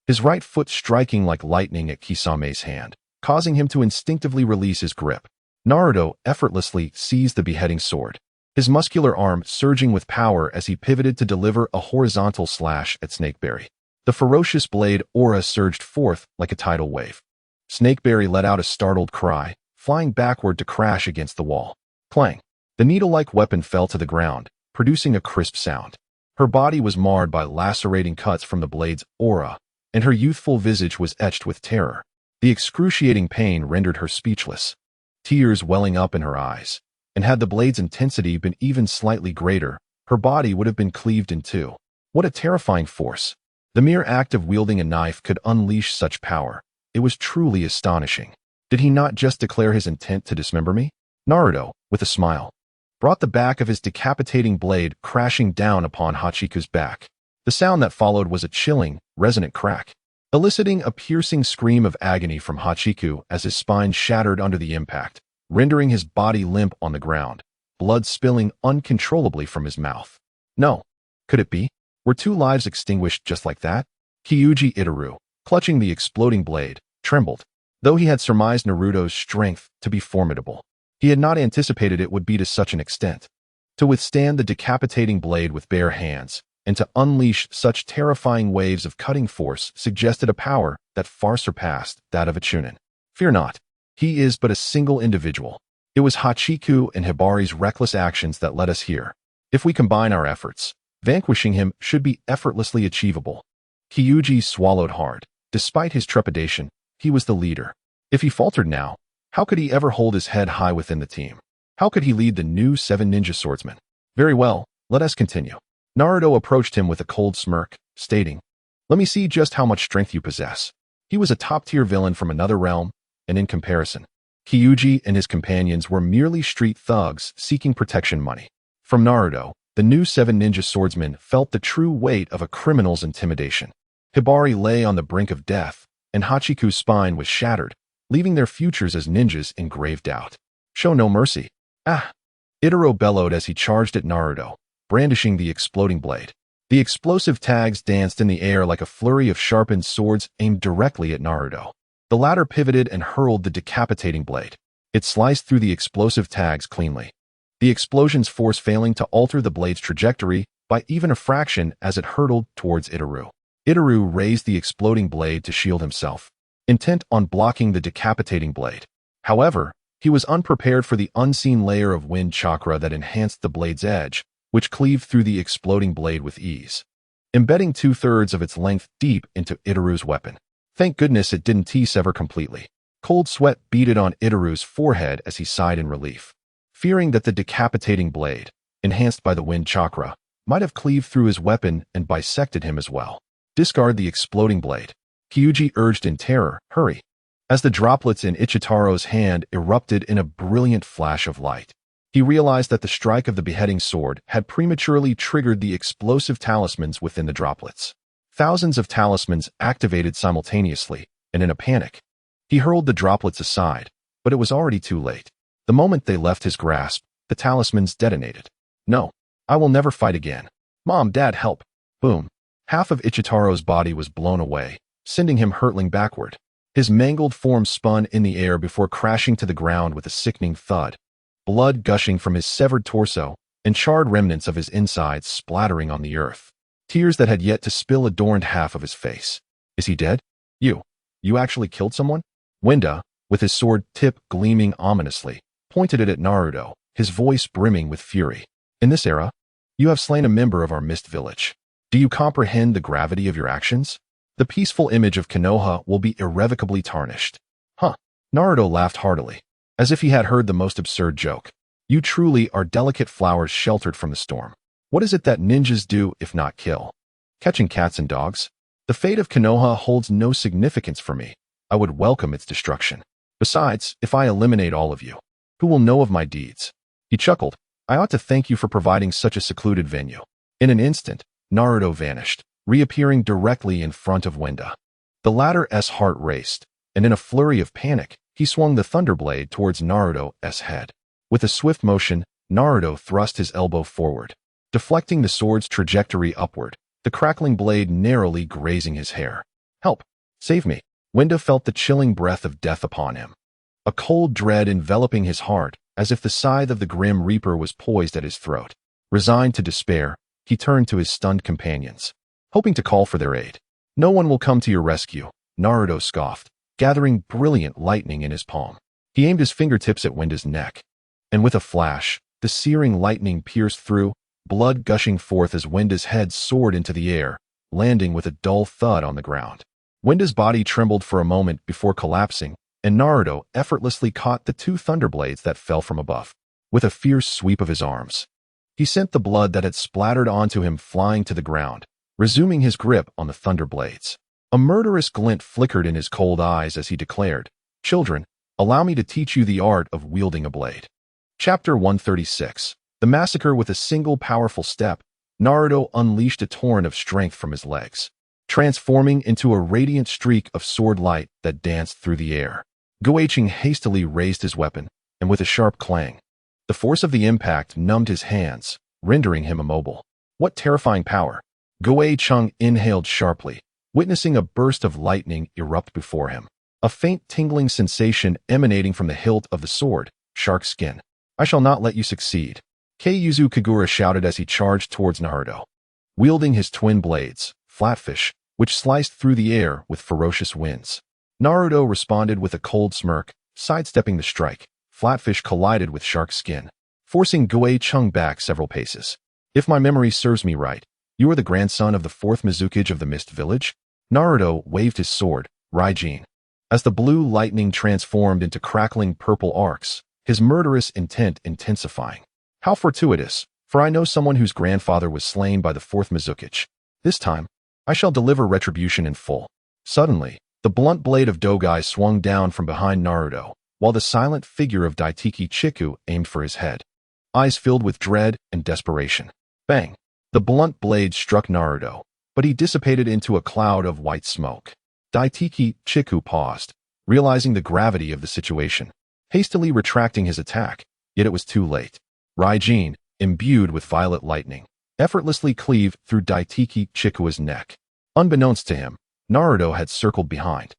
his right foot striking like lightning at Kisame's hand, causing him to instinctively release his grip. Naruto effortlessly seized the beheading sword, his muscular arm surging with power as he pivoted to deliver a horizontal slash at Snakeberry. The ferocious blade aura surged forth like a tidal wave. Snakeberry let out a startled cry, flying backward to crash against the wall. Clang! The needle-like weapon fell to the ground, producing a crisp sound. Her body was marred by lacerating cuts from the blade's aura, and her youthful visage was etched with terror. The excruciating pain rendered her speechless, tears welling up in her eyes. and had the blade's intensity been even slightly greater, her body would have been cleaved in two. What a terrifying force. The mere act of wielding a knife could unleash such power. It was truly astonishing. Did he not just declare his intent to dismember me? Naruto, with a smile, brought the back of his decapitating blade crashing down upon Hachiku's back. The sound that followed was a chilling, resonant crack, eliciting a piercing scream of agony from Hachiku as his spine shattered under the impact, rendering his body limp on the ground, blood spilling uncontrollably from his mouth. No. Could it be? Were two lives extinguished just like that? Kyuji Itaru, clutching the exploding blade, trembled. Though he had surmised Naruto's strength to be formidable, he had not anticipated it would be to such an extent. To withstand the decapitating blade with bare hands, and to unleash such terrifying waves of cutting force suggested a power that far surpassed that of a Chunin. Fear not. He is but a single individual. It was Hachiku and Hibari's reckless actions that led us here. If we combine our efforts, vanquishing him should be effortlessly achievable. Kyuji swallowed hard. Despite his trepidation, he was the leader. If he faltered now, how could he ever hold his head high within the team? How could he lead the new 7 ninja swordsmen? Very well, let us continue. Naruto approached him with a cold smirk, stating, "Let me see just how much strength you possess." He was a top-tier villain from another realm, and in comparison, Kyuji and his companions were merely street thugs seeking protection money. From Naruto, the new 7 ninja swordsmen felt the true weight of a criminal's intimidation. Hibari lay on the brink of death, and Hachiku's spine was shattered, leaving their futures as ninjas in grave doubt. Show no mercy. Ah! Itaru bellowed as he charged at Naruto, brandishing the exploding blade. The explosive tags danced in the air like a flurry of sharpened swords aimed directly at Naruto. The latter pivoted and hurled the decapitating blade. It sliced through the explosive tags cleanly, the explosion's force failing to alter the blade's trajectory by even a fraction as it hurtled towards Itaru. Itaru raised the exploding blade to shield himself, intent on blocking the decapitating blade. However, he was unprepared for the unseen layer of wind chakra that enhanced the blade's edge, which cleaved through the exploding blade with ease, embedding 2/3 of its length deep into Itaru's weapon. Thank goodness it didn't sever completely. Cold sweat beaded on Itaru's forehead as he sighed in relief, fearing that the decapitating blade, enhanced by the wind chakra, might have cleaved through his weapon and bisected him as well. Discard the exploding blade. Kyuji urged in terror, hurry, as the droplets in Ichitaro's hand erupted in a brilliant flash of light. He realized that the strike of the beheading sword had prematurely triggered the explosive talismans within the droplets. Thousands of talismans activated simultaneously, and in a panic, he hurled the droplets aside, but it was already too late. The moment they left his grasp, the talismans detonated. No, I will never fight again. Mom, Dad, help. Boom. Half of Ichitaro's body was blown away, sending him hurtling backward. His mangled form spun in the air before crashing to the ground with a sickening thud, blood gushing from his severed torso and charred remnants of his insides splattering on the earth. Tears that had yet to spill adorned half of his face. Is he dead? You actually killed someone? Wenda, with his sword tip gleaming ominously, pointed it at Naruto, his voice brimming with fury. In this era, you have slain a member of our mist village. Do you comprehend the gravity of your actions? The peaceful image of Konoha will be irrevocably tarnished. Huh. Naruto laughed heartily, as if he had heard the most absurd joke. You truly are delicate flowers sheltered from the storm. What is it that ninjas do if not kill? Catching cats and dogs? The fate of Konoha holds no significance for me. I would welcome its destruction. Besides, if I eliminate all of you, who will know of my deeds? He chuckled. I ought to thank you for providing such a secluded venue. In an instant, Naruto vanished, reappearing directly in front of Wenda. The latter's heart raced, and in a flurry of panic, he swung the thunderblade towards Naruto's head. With a swift motion, Naruto thrust his elbow forward, deflecting the sword's trajectory upward, the crackling blade narrowly grazing his hair. Help! Save me! Wenda felt the chilling breath of death upon him, a cold dread enveloping his heart, as if the scythe of the grim reaper was poised at his throat. Resigned to despair, he turned to his stunned companions, hoping to call for their aid. No one will come to your rescue, Naruto scoffed, gathering brilliant lightning in his palm. He aimed his fingertips at Wenda's neck, and with a flash, the searing lightning pierced through, blood gushing forth as Wenda's head soared into the air, landing with a dull thud on the ground. Wenda's body trembled for a moment before collapsing, and Naruto effortlessly caught the 2 thunderblades that fell from above. with a fierce sweep of his arms. He sent the blood that had splattered onto him flying to the ground, resuming his grip on the thunder blades. A murderous glint flickered in his cold eyes as he declared, "Children, allow me to teach you the art of wielding a blade." Chapter 136. The Massacre. With a single powerful step, Naruto unleashed a torrent of strength from his legs, transforming into a radiant streak of sword light that danced through the air. Goeiching hastily raised his weapon, and with a sharp clang, the force of the impact numbed his hands, rendering him immobile. What terrifying power! Goeicheng inhaled sharply, witnessing a burst of lightning erupt before him. A faint tingling sensation emanating from the hilt of the sword, shark skin. "I shall not let you succeed," Keiyuzu Kagura shouted as he charged towards Naruto, wielding his twin blades, Flatfish, which sliced through the air with ferocious winds. Naruto responded with a cold smirk, sidestepping the strike. Flatfish collided with shark skin, forcing Goeicheng back several paces. "If my memory serves me right, you are the grandson of the fourth Mizuki of the Mist Village?" Naruto waved his sword, Raijin. As the blue lightning transformed into crackling purple arcs, his murderous intent intensifying. "How fortuitous, for I know someone whose grandfather was slain by the fourth Mizuki. This time, I shall deliver retribution in full." Suddenly, the blunt blade of Dogai swung down from behind Naruto, while the silent figure of Daiteki Chiku aimed for his head, eyes filled with dread and desperation. Bang! The blunt blade struck Naruto, but he dissipated into a cloud of white smoke. Daiteki Chiku paused, realizing the gravity of the situation, hastily retracting his attack, yet it was too late. Raijin, imbued with violet lightning, effortlessly cleaved through Daiteki Chiku's neck. Unbeknownst to him, Naruto had circled behind,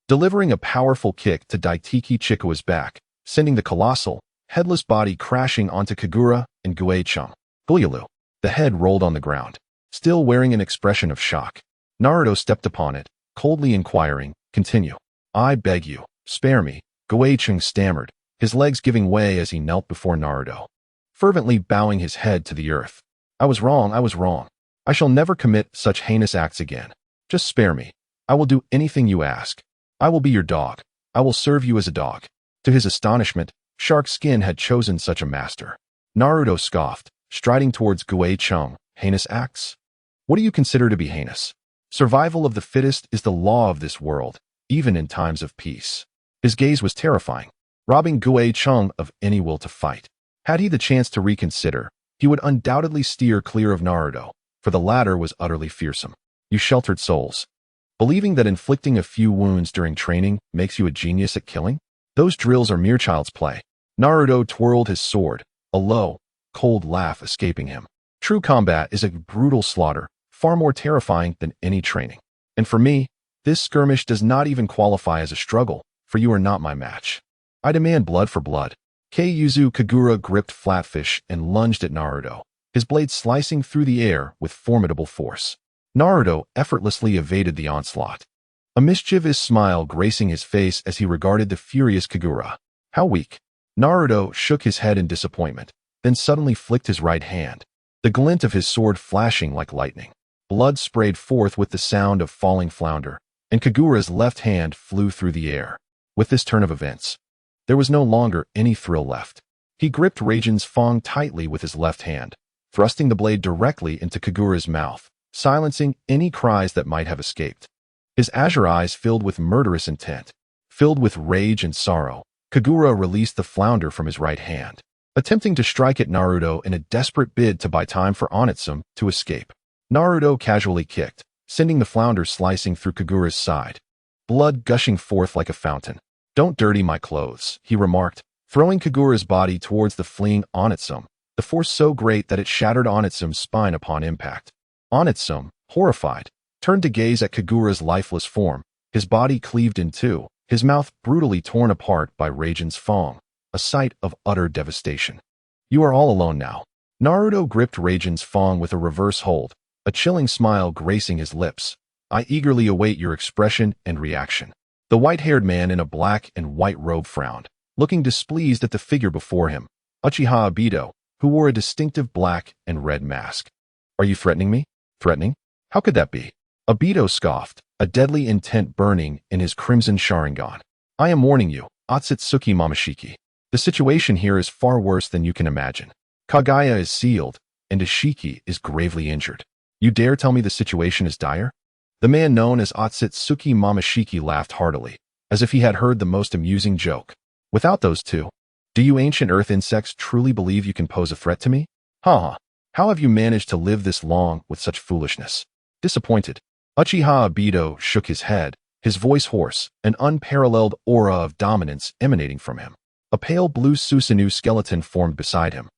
delivering a powerful kick to Daiteki Chiku's back, sending the colossal, headless body crashing onto Kagura and Goeicheng. Guyulu. The head rolled on the ground, still wearing an expression of shock. Naruto stepped upon it, coldly inquiring, "Continue. I beg you, spare me," Goeicheng stammered, his legs giving way as he knelt before Naruto, fervently bowing his head to the earth. I was wrong. I shall never commit such heinous acts again. Just spare me. I will do anything you ask. I will be your dog. I will serve you as a dog." To his astonishment, Shark Skin had chosen such a master. Naruto scoffed, striding towards Goeicheng. "Heinous acts? What do you consider to be heinous? Survival of the fittest is the law of this world, even in times of peace." His gaze was terrifying, robbing Goeicheng of any will to fight. Had he the chance to reconsider, he would undoubtedly steer clear of Naruto, for the latter was utterly fearsome. "You sheltered souls. Believing that inflicting a few wounds during training makes you a genius at killing? Those drills are mere child's play." Naruto twirled his sword, a low, cold laugh escaping him. "True combat is a brutal slaughter, far more terrifying than any training. And for me, this skirmish does not even qualify as a struggle, for you are not my match. I demand blood for blood." Keiyuzu Kagura gripped Flatfish and lunged at Naruto, his blade slicing through the air with formidable force. Naruto effortlessly evaded the onslaught, a mischievous smile gracing his face as he regarded the furious Kagura. How weak! Naruto shook his head in disappointment, then suddenly flicked his right hand, the glint of his sword flashing like lightning. Blood sprayed forth with the sound of falling flounder, and Kagura's left hand flew through the air. With this turn of events, there was no longer any thrill left. He gripped Raijin's fang tightly with his left hand, thrusting the blade directly into Kagura's mouth, silencing any cries that might have escaped. His azure eyes filled with murderous intent. Filled with rage and sorrow, Kagura released the flounder from his right hand, attempting to strike at Naruto in a desperate bid to buy time for Onitsume to escape. Naruto casually kicked, sending the flounder slicing through Kagura's side, blood gushing forth like a fountain. "Don't dirty my clothes," he remarked, throwing Kagura's body towards the fleeing Onitsume, the force so great that it shattered Onitsume's spine upon impact. Onitsume, horrified, turned to gaze at Kagura's lifeless form, his body cleaved in two, his mouth brutally torn apart by Raijin's fang, a sight of utter devastation. "You are all alone now." Naruto gripped Raijin's fang with a reverse hold, a chilling smile gracing his lips. "I eagerly await your expression and reaction." The white-haired man in a black and white robe frowned, looking displeased at the figure before him, Uchiha Obito, who wore a distinctive black and red mask. "Are you threatening me?" "Threatening? How could that be?" Obito scoffed, a deadly intent burning in his crimson Sharingan. "I am warning you, Otsutsuki Momoshiki. The situation here is far worse than you can imagine. Kaguya is sealed, and Ishiki is gravely injured. You dare tell me the situation is dire? The man known as Otsutsuki Momoshiki laughed heartily, as if he had heard the most amusing joke. Without those two, do you ancient earth insects truly believe you can pose a threat to me? Haha, how have you managed to live this long with such foolishness? Disappointed, Uchiha Obito shook his head, his voice hoarse, an unparalleled aura of dominance emanating from him. A pale blue Susanoo skeleton formed beside him,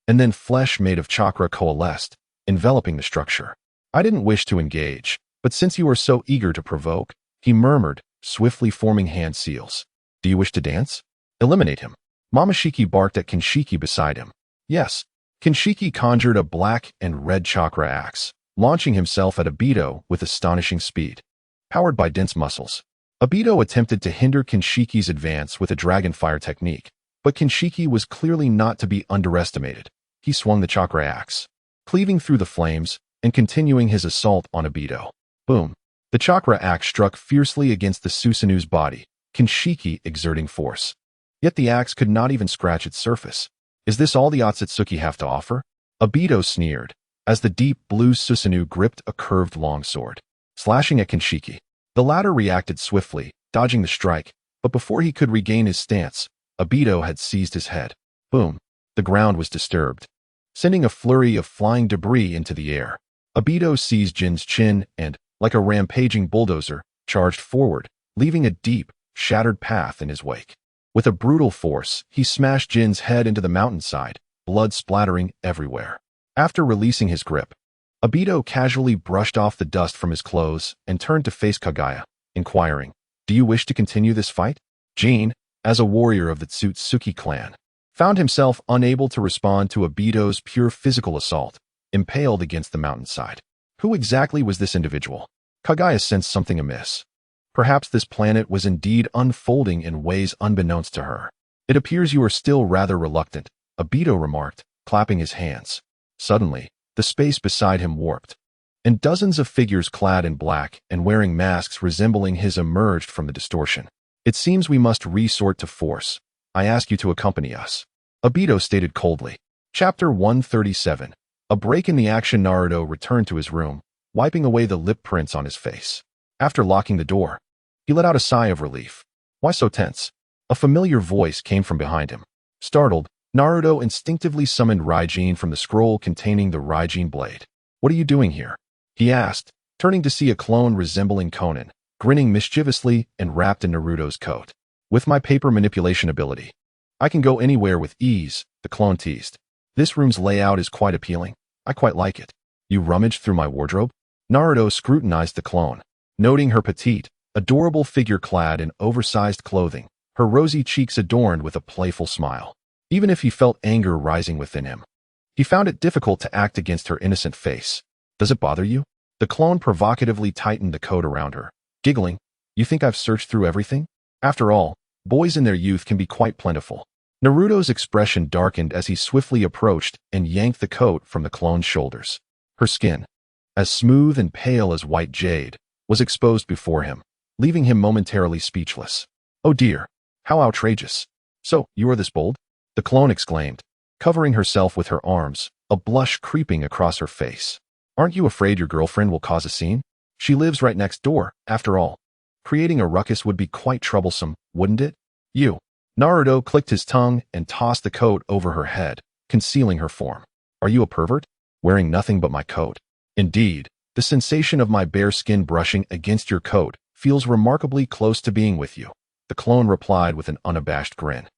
and then flesh made of chakra coalesced, enveloping the structure. I didn't wish to engage, but since you are so eager to provoke, he murmured, swiftly forming hand seals. Do you wish to dance? Eliminate him. Momoshiki barked at Kinshiki beside him. Yes. Kinshiki conjured a black and red chakra axe, launching himself at Obito with astonishing speed. Powered by dense muscles, Obito attempted to hinder Kinshiki's advance with a dragon fire technique, but Kinshiki was clearly not to be underestimated. He swung the chakra axe, cleaving through the flames and continuing his assault on Obito. Boom! The chakra axe struck fiercely against the Susanoo's body, Kinshiki exerting force. Yet the axe could not even scratch its surface. Is this all the Otsutsuki have to offer? Obito sneered, as the deep blue Susanoo gripped a curved longsword, slashing at Kinshiki. The latter reacted swiftly, dodging the strike, but before he could regain his stance, Obito had seized his head. Boom! The ground was disturbed, sending a flurry of flying debris into the air. Obito seized Jin's chin and, like a rampaging bulldozer, charged forward, leaving a deep, shattered path in his wake. With a brutal force, he smashed Jin's head into the mountainside, blood splattering everywhere. After releasing his grip, Obito casually brushed off the dust from his clothes and turned to face Kaguya, inquiring, "Do you wish to continue this fight?" Jin, as a warrior of the Tsutsuki clan, found himself unable to respond to Obito's pure physical assault, impaled against the mountainside. Who exactly was this individual? Kaguya sensed something amiss. Perhaps this planet was indeed unfolding in ways unbeknownst to her. It appears you are still rather reluctant, Obito remarked, clapping his hands. Suddenly, the space beside him warped, and dozens of figures clad in black and wearing masks resembling his emerged from the distortion. It seems we must resort to force. I ask you to accompany us, Obito stated coldly. Chapter 137. A break in the action. Naruto returned to his room, wiping away the lip prints on his face. After locking the door, he let out a sigh of relief. Why so tense? A familiar voice came from behind him. Startled, Naruto instinctively summoned Raijin from the scroll containing the Raijin blade. What are you doing here? He asked, turning to see a clone resembling Conan, grinning mischievously and wrapped in Naruto's coat. With my paper manipulation ability, I can go anywhere with ease, the clone teased. This room's layout is quite appealing. I quite like it. You rummaged through my wardrobe? Naruto scrutinized the clone, noting her petite, adorable figure clad in oversized clothing, her rosy cheeks adorned with a playful smile. Even if he felt anger rising within him, he found it difficult to act against her innocent face. Does it bother you? The clone provocatively tightened the coat around her, giggling. You think I've searched through everything? After all, boys in their youth can be quite plentiful. Naruto's expression darkened as he swiftly approached and yanked the coat from the clone's shoulders. Her skin, as smooth and pale as white jade, was exposed before him, leaving him momentarily speechless. Oh dear, how outrageous. So, you are this bold? The clone exclaimed, covering herself with her arms, a blush creeping across her face. Aren't you afraid your girlfriend will cause a scene? She lives right next door, after all. Creating a ruckus would be quite troublesome, wouldn't it? You. Naruto clicked his tongue and tossed the coat over her head, concealing her form. Are you a pervert? Wearing nothing but my coat. Indeed, the sensation of my bare skin brushing against your coat feels remarkably close to being with you, the clone replied with an unabashed grin,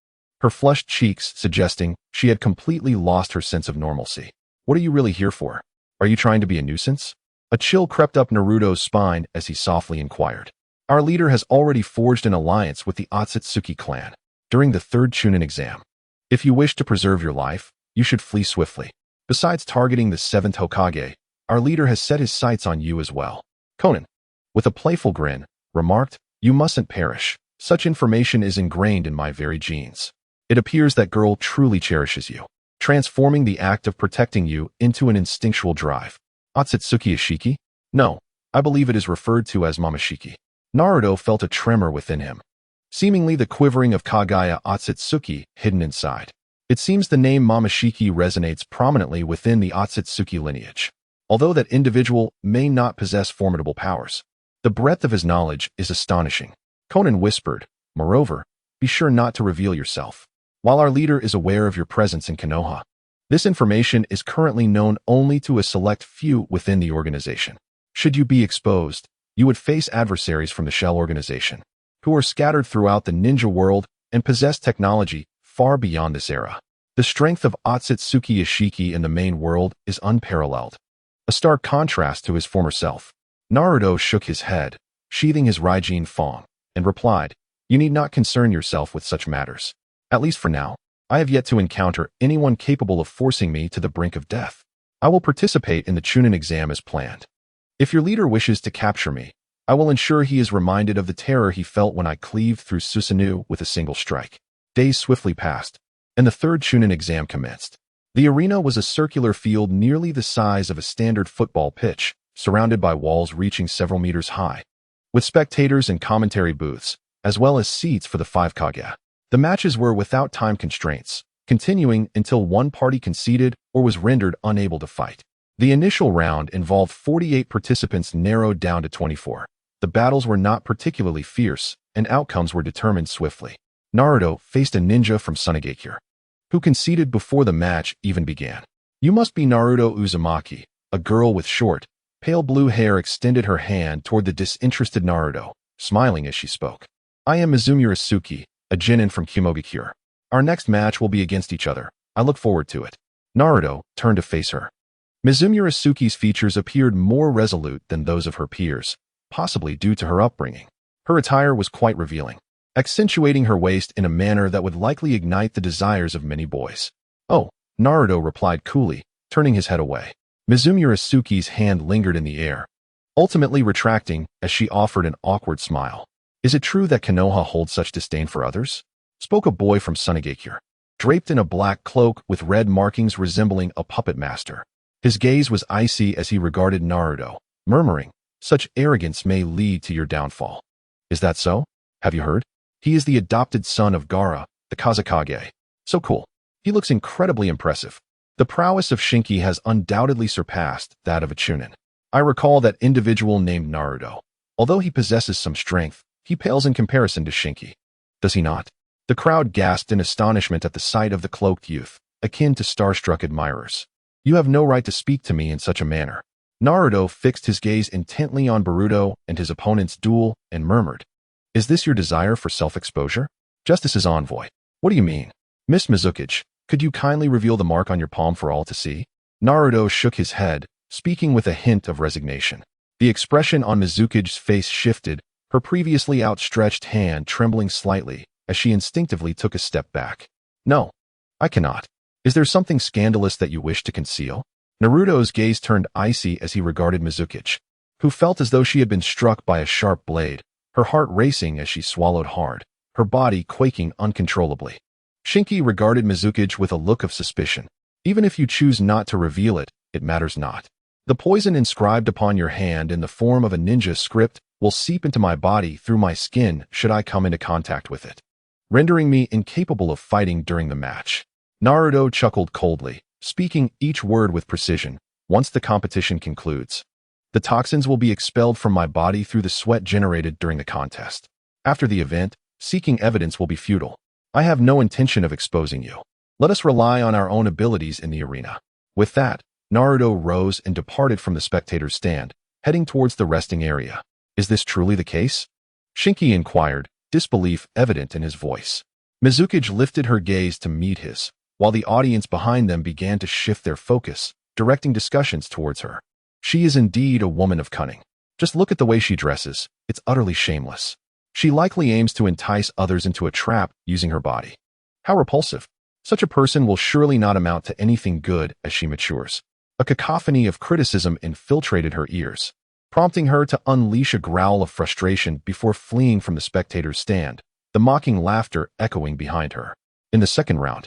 her flushed cheeks suggesting she had completely lost her sense of normalcy. What are you really here for? Are you trying to be a nuisance? A chill crept up Naruto's spine as he softly inquired. Our leader has already forged an alliance with the Otsutsuki clan during the third Chunin exam. If you wish to preserve your life, you should flee swiftly. Besides targeting the 7th Hokage, our leader has set his sights on you as well. Conan, with a playful grin, remarked, you mustn't perish. Such information is ingrained in my very genes. It appears that girl truly cherishes you, transforming the act of protecting you into an instinctual drive. Otsutsuki Ishiki? No, I believe it is referred to as Momoshiki. Naruto felt a tremor within him. seemingly the quivering of Kagaya Otsutsuki hidden inside. It seems the name Momoshiki resonates prominently within the Otsutsuki lineage. Although that individual may not possess formidable powers, the breadth of his knowledge is astonishing. Conan whispered, moreover, be sure not to reveal yourself. While our leader is aware of your presence in Konoha, this information is currently known only to a select few within the organization. Should you be exposed, you would face adversaries from the Shell organization, who are scattered throughout the ninja world and possess technology far beyond this era. The strength of Otsutsuki Ishiki in the main world is unparalleled, a stark contrast to his former self. Naruto shook his head, sheathing his Raijin Fong, and replied, you need not concern yourself with such matters. At least for now, I have yet to encounter anyone capable of forcing me to the brink of death. I will participate in the Chunin exam as planned. If your leader wishes to capture me, I will ensure he is reminded of the terror he felt when I cleaved through Susanoo with a single strike. Days swiftly passed, and the third Chunin exam commenced. The arena was a circular field nearly the size of a standard football pitch, surrounded by walls reaching several meters high, with spectators and commentary booths, as well as seats for the 5 Kage. The matches were without time constraints, continuing until one party conceded or was rendered unable to fight. The initial round involved 48 participants narrowed down to 24. The battles were not particularly fierce, and outcomes were determined swiftly. Naruto faced a ninja from Sunagakure, who conceded before the match even began. You must be Naruto Uzumaki. A girl with short, pale blue hair extended her hand toward the disinterested Naruto, smiling as she spoke. I am Mizuki Naruto, a genin from Kumogakure. Our next match will be against each other. I look forward to it. Naruto turned to face her. Mizuki Naruto's features appeared more resolute than those of her peers, possibly due to her upbringing. Her attire was quite revealing, accentuating her waist in a manner that would likely ignite the desires of many boys. Oh, Naruto replied coolly, turning his head away. Mizuki Naruto's hand lingered in the air, ultimately retracting as she offered an awkward smile. Is it true that Konoha holds such disdain for others? Spoke a boy from Sunagakure, draped in a black cloak with red markings resembling a puppet master. His gaze was icy as he regarded Naruto, murmuring, such arrogance may lead to your downfall. Is that so? Have you heard? He is the adopted son of Gaara, the Kazekage. So cool. He looks incredibly impressive. The prowess of Shinki has undoubtedly surpassed that of a Chunin. I recall that individual named Naruto. Although he possesses some strength, he pales in comparison to Shinki. Does he not? The crowd gasped in astonishment at the sight of the cloaked youth, akin to starstruck admirers. You have no right to speak to me in such a manner. Naruto fixed his gaze intently on Boruto and his opponent's duel and murmured, is this your desire for self-exposure? Justice's envoy. What do you mean? Miss Mizuki, could you kindly reveal the mark on your palm for all to see? Naruto shook his head, speaking with a hint of resignation. The expression on Mizuki's face shifted, her previously outstretched hand trembling slightly as she instinctively took a step back. No, I cannot. Is there something scandalous that you wish to conceal? Naruto's gaze turned icy as he regarded Mizuki, who felt as though she had been struck by a sharp blade, her heart racing as she swallowed hard, her body quaking uncontrollably. Shinki regarded Mizuki with a look of suspicion. Even if you choose not to reveal it, it matters not. The poison inscribed upon your hand in the form of a ninja script will seep into my body through my skin should I come into contact with it, rendering me incapable of fighting during the match. Naruto chuckled coldly, speaking each word with precision. Once the competition concludes, the toxins will be expelled from my body through the sweat generated during the contest. After the event, seeking evidence will be futile. I have no intention of exposing you. Let us rely on our own abilities in the arena. With that, Naruto rose and departed from the spectator's stand, heading towards the resting area. Is this truly the case? Shinki inquired, disbelief evident in his voice. Mizuki lifted her gaze to meet his, while the audience behind them began to shift their focus, directing discussions towards her. She is indeed a woman of cunning. Just look at the way she dresses. It's utterly shameless. She likely aims to entice others into a trap using her body. How repulsive. Such a person will surely not amount to anything good as she matures. A cacophony of criticism infiltrated her ears, prompting her to unleash a growl of frustration before fleeing from the spectator's stand, the mocking laughter echoing behind her. In the second round,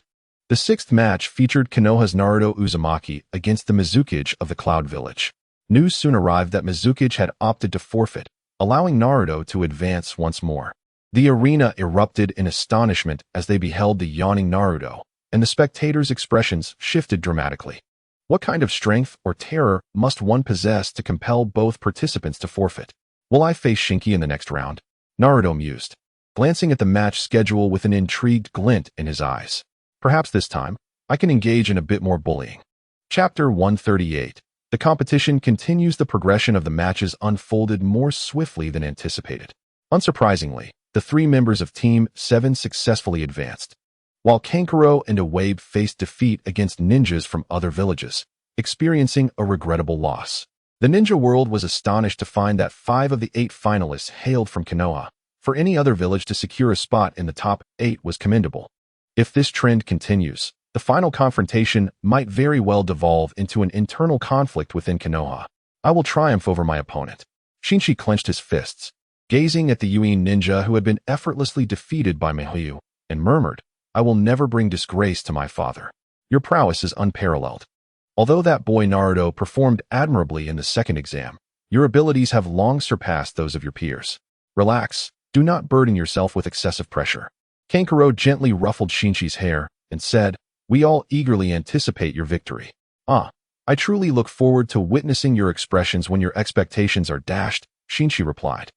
the sixth match featured Konoha's Naruto Uzumaki against the Mizuki of the Cloud Village. News soon arrived that Mizuki had opted to forfeit, allowing Naruto to advance once more. The arena erupted in astonishment as they beheld the yawning Naruto, and the spectators' expressions shifted dramatically. What kind of strength or terror must one possess to compel both participants to forfeit? Will I face Shinki in the next round? Naruto mused, glancing at the match schedule with an intrigued glint in his eyes. Perhaps this time, I can engage in a bit more bullying. Chapter 138. The competition continues. The progression of the matches unfolded more swiftly than anticipated. Unsurprisingly, the three members of Team 7 successfully advanced, while Kankuro and Awabe faced defeat against ninjas from other villages, experiencing a regrettable loss. The ninja world was astonished to find that 5 of the 8 finalists hailed from Konoha. For any other village to secure a spot in the top 8 was commendable. If this trend continues, the final confrontation might very well devolve into an internal conflict within Konoha. I will triumph over my opponent. Shinji clenched his fists, gazing at the Yuin ninja who had been effortlessly defeated by Mihoyu, and murmured, I will never bring disgrace to my father. Your prowess is unparalleled. Although that boy Naruto performed admirably in the second exam, your abilities have long surpassed those of your peers. Relax, do not burden yourself with excessive pressure. Kankuro gently ruffled Shinji's hair and said, we all eagerly anticipate your victory. I truly look forward to witnessing your expressions when your expectations are dashed, Shinji replied,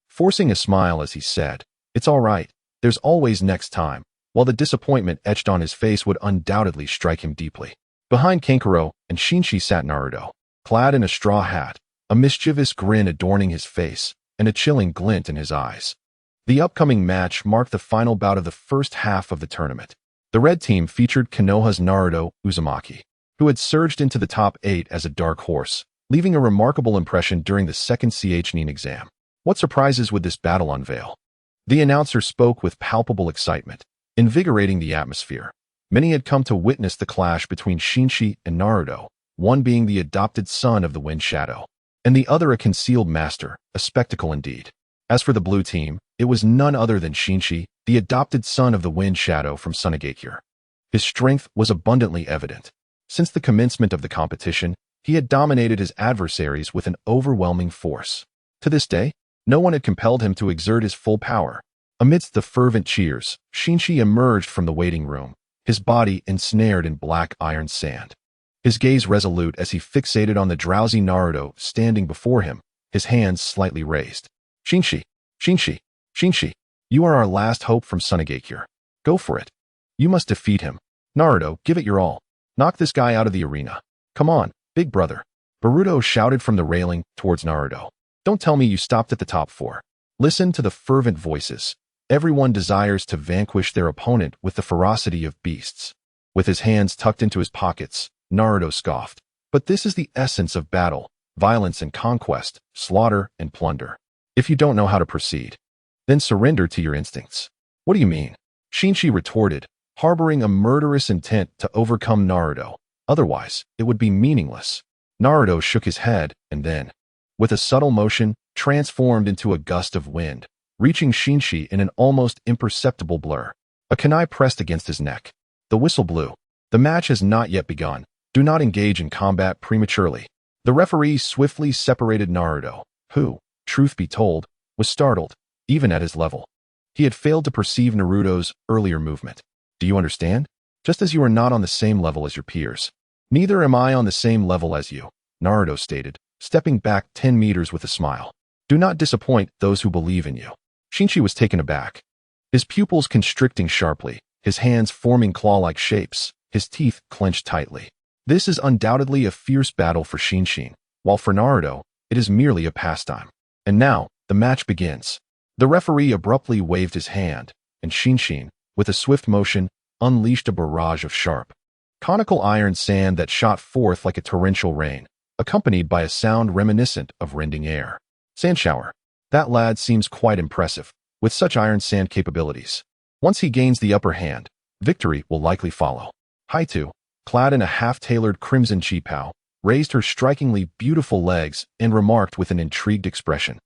forcing a smile as he said, it's all right, there's always next time, while the disappointment etched on his face would undoubtedly strike him deeply. Behind Kankuro and Shinji sat Naruto, clad in a straw hat, a mischievous grin adorning his face, and a chilling glint in his eyes. The upcoming match marked the final bout of the first half of the tournament. The red team featured Konoha's Naruto Uzumaki, who had surged into the top 8 as a dark horse, leaving a remarkable impression during the second Chunin exam. What surprises would this battle unveil? The announcer spoke with palpable excitement, invigorating the atmosphere. Many had come to witness the clash between Shinji and Naruto, one being the adopted son of the Wind Shadow, and the other a concealed master, a spectacle indeed. As for the blue team, it was none other than Shinji, the adopted son of the Wind Shadow from Sunagakure. His strength was abundantly evident. Since the commencement of the competition, he had dominated his adversaries with an overwhelming force. To this day, no one had compelled him to exert his full power. Amidst the fervent cheers, Shinji emerged from the waiting room, his body ensnared in black iron sand. His gaze resolute as he fixated on the drowsy Naruto standing before him, his hands slightly raised. Shinji, Shinji, Shinji, you are our last hope from Sunagakure. Go for it. You must defeat him. Naruto, give it your all. Knock this guy out of the arena. Come on, big brother. Boruto shouted from the railing towards Naruto. Don't tell me you stopped at the top 4. Listen to the fervent voices. Everyone desires to vanquish their opponent with the ferocity of beasts. With his hands tucked into his pockets, Naruto scoffed. But this is the essence of battle, violence and conquest, slaughter and plunder. If you don't know how to proceed, then surrender to your instincts. What do you mean? Shinji retorted, harboring a murderous intent to overcome Naruto. Otherwise, it would be meaningless. Naruto shook his head and then, with a subtle motion, transformed into a gust of wind, reaching Shinji in an almost imperceptible blur. A kunai pressed against his neck. The whistle blew. The match has not yet begun. Do not engage in combat prematurely. The referee swiftly separated Naruto, who, truth be told, was startled, even at his level. He had failed to perceive Naruto's earlier movement. Do you understand? Just as you are not on the same level as your peers. Neither am I on the same level as you, Naruto stated, stepping back 10 meters with a smile. Do not disappoint those who believe in you. Shinji was taken aback, his pupils constricting sharply, his hands forming claw-like shapes, his teeth clenched tightly. This is undoubtedly a fierce battle for Shinji, while for Naruto, it is merely a pastime. And now, the match begins. The referee abruptly waved his hand, and Shinji, with a swift motion, unleashed a barrage of sharp, conical iron sand that shot forth like a torrential rain, accompanied by a sound reminiscent of rending air. Sand shower. That lad seems quite impressive, with such iron sand capabilities. Once he gains the upper hand, victory will likely follow. Haitu, clad in a half-tailored crimson chipao, raised her strikingly beautiful legs and remarked with an intrigued expression.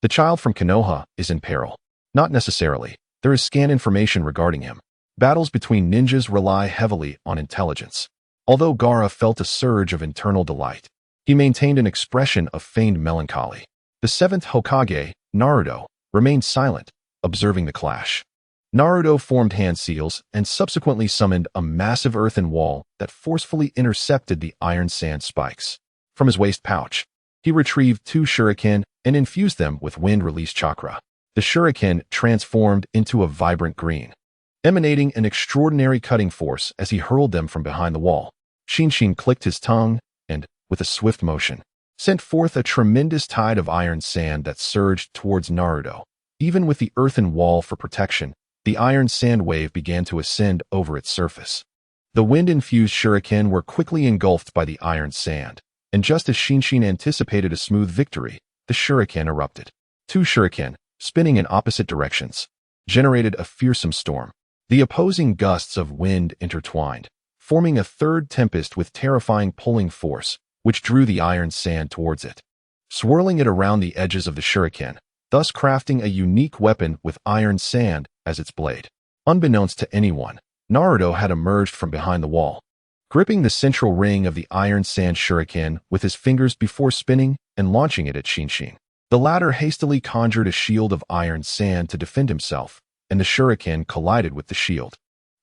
The child from Konoha is in peril. Not necessarily. There is scant information regarding him. Battles between ninjas rely heavily on intelligence. Although Gaara felt a surge of internal delight, he maintained an expression of feigned melancholy. The 7th Hokage, Naruto, remained silent, observing the clash. Naruto formed hand seals and subsequently summoned a massive earthen wall that forcefully intercepted the iron sand spikes. From his waist pouch, he retrieved 2 shuriken and infused them with wind-release chakra. The shuriken transformed into a vibrant green, emanating an extraordinary cutting force as he hurled them from behind the wall. Shinshin clicked his tongue and, with a swift motion, sent forth a tremendous tide of iron sand that surged towards Naruto. Even with the earthen wall for protection, the iron sand wave began to ascend over its surface. The wind-infused shuriken were quickly engulfed by the iron sand, and just as Shinshin anticipated a smooth victory, the shuriken erupted. 2 shuriken, spinning in opposite directions, generated a fearsome storm. The opposing gusts of wind intertwined, forming a third tempest with terrifying pulling force, which drew the iron sand towards it, swirling it around the edges of the shuriken, thus crafting a unique weapon with iron sand as its blade. Unbeknownst to anyone, Naruto had emerged from behind the wall, gripping the central ring of the iron sand shuriken with his fingers before spinning and launching it at Shinshin. The latter hastily conjured a shield of iron sand to defend himself, and the shuriken collided with the shield,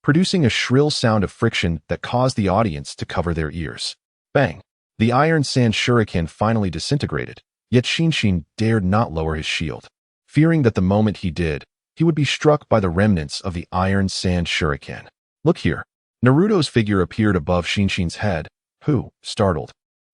producing a shrill sound of friction that caused the audience to cover their ears. Bang! The iron sand shuriken finally disintegrated, yet Shinshin dared not lower his shield, fearing that the moment he did, he would be struck by the remnants of the iron sand shuriken. Look here. Naruto's figure appeared above Shinshin's head, who, startled,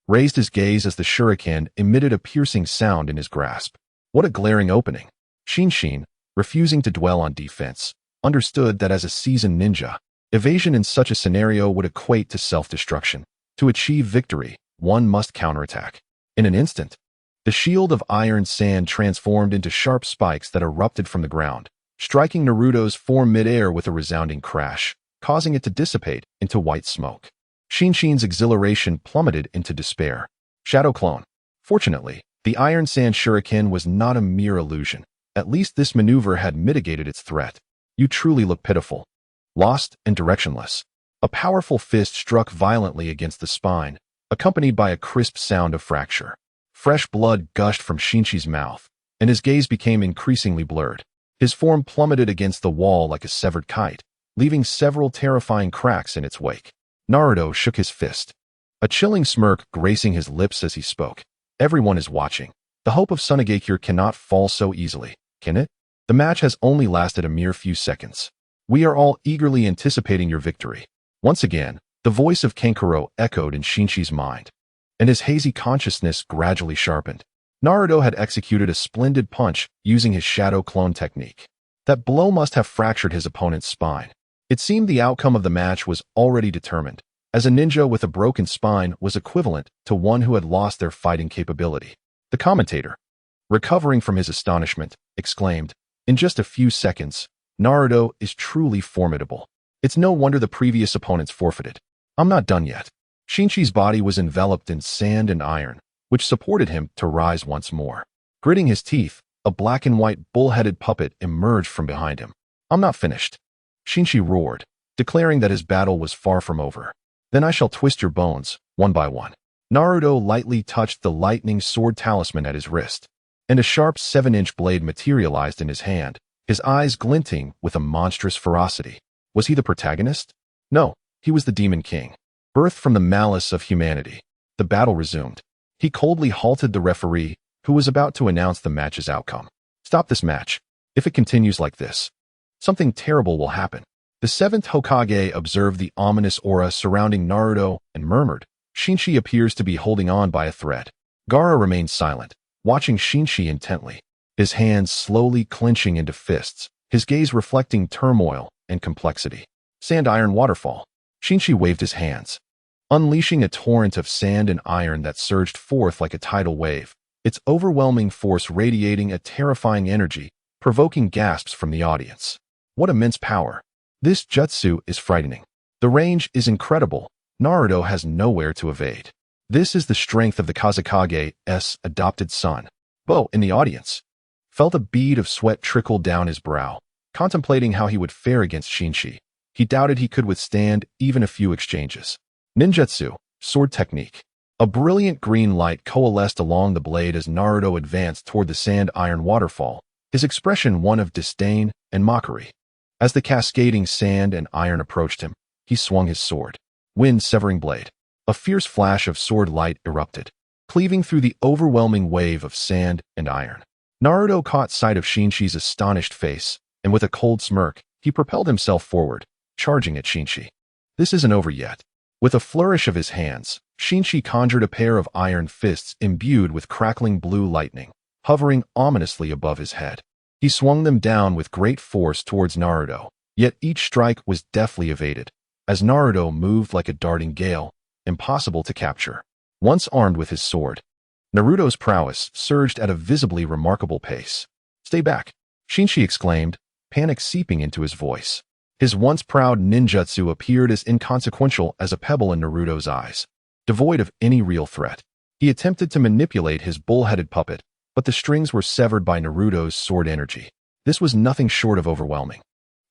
raised his gaze as the shuriken emitted a piercing sound in his grasp. What a glaring opening! Shinshin, refusing to dwell on defense, understood that as a seasoned ninja, evasion in such a scenario would equate to self-destruction. To achieve victory, one must counterattack. In an instant, the shield of iron sand transformed into sharp spikes that erupted from the ground, striking Naruto's form mid-air with a resounding crash, causing it to dissipate into white smoke. Shinshin's exhilaration plummeted into despair. Shadow clone. Fortunately, the iron sand shuriken was not a mere illusion. At least this maneuver had mitigated its threat. You truly look pitiful, lost and directionless. A powerful fist struck violently against the spine, accompanied by a crisp sound of fracture. Fresh blood gushed from Shinshi's mouth, and his gaze became increasingly blurred. His form plummeted against the wall like a severed kite, leaving several terrifying cracks in its wake. Naruto shook his fist, a chilling smirk gracing his lips as he spoke. Everyone is watching. The hope of Sunagakure cannot fall so easily, can it? The match has only lasted a mere few seconds. We are all eagerly anticipating your victory. Once again, the voice of Kankuro echoed in Shinshi's mind, and his hazy consciousness gradually sharpened. Naruto had executed a splendid punch using his shadow clone technique. That blow must have fractured his opponent's spine. It seemed the outcome of the match was already determined, as a ninja with a broken spine was equivalent to one who had lost their fighting capability. The commentator, recovering from his astonishment, exclaimed, "In just a few seconds, Naruto is truly formidable. It's no wonder the previous opponents forfeited. I'm not done yet." Shinshi's body was enveloped in sand and iron, which supported him to rise once more. Gritting his teeth, a black and white bull-headed puppet emerged from behind him. "I'm not finished," Shinshi roared, declaring that his battle was far from over. "Then I shall twist your bones, one by one." Naruto lightly touched the lightning sword talisman at his wrist, and a sharp 7-inch blade materialized in his hand, his eyes glinting with a monstrous ferocity. Was he the protagonist? No, he was the Demon King, birthed from the malice of humanity. The battle resumed. He coldly halted the referee, who was about to announce the match's outcome. "Stop this match. If it continues like this, something terrible will happen." The 7th Hokage observed the ominous aura surrounding Naruto and murmured, "Shinshi appears to be holding on by a thread." Gaara remained silent, watching Shinshi intently, his hands slowly clenching into fists, his gaze reflecting turmoil and complexity. Sand iron waterfall. Shinshi waved his hands, unleashing a torrent of sand and iron that surged forth like a tidal wave, its overwhelming force radiating a terrifying energy, provoking gasps from the audience. What immense power! This jutsu is frightening. The range is incredible. Naruto has nowhere to evade. This is the strength of the Kazekage's adopted son. Bo, in the audience, felt a bead of sweat trickle down his brow, contemplating how he would fare against Shinshi. He doubted he could withstand even a few exchanges. Ninjutsu, sword technique. A brilliant green light coalesced along the blade as Naruto advanced toward the sand iron waterfall, his expression one of disdain and mockery. As the cascading sand and iron approached him, he swung his sword, wind-severing blade. A fierce flash of sword light erupted, cleaving through the overwhelming wave of sand and iron. Naruto caught sight of Shinshi's astonished face, and with a cold smirk, he propelled himself forward, charging at Shinshi. This isn't over yet. With a flourish of his hands, Shinshi conjured a pair of iron fists imbued with crackling blue lightning, hovering ominously above his head. He swung them down with great force towards Naruto, yet each strike was deftly evaded, as Naruto moved like a darting gale, impossible to capture. Once armed with his sword, Naruto's prowess surged at a visibly remarkable pace. "Stay back," Shinshi exclaimed, panic seeping into his voice. His once proud ninjutsu appeared as inconsequential as a pebble in Naruto's eyes, devoid of any real threat. He attempted to manipulate his bull-headed puppet, but the strings were severed by Naruto's sword energy. This was nothing short of overwhelming.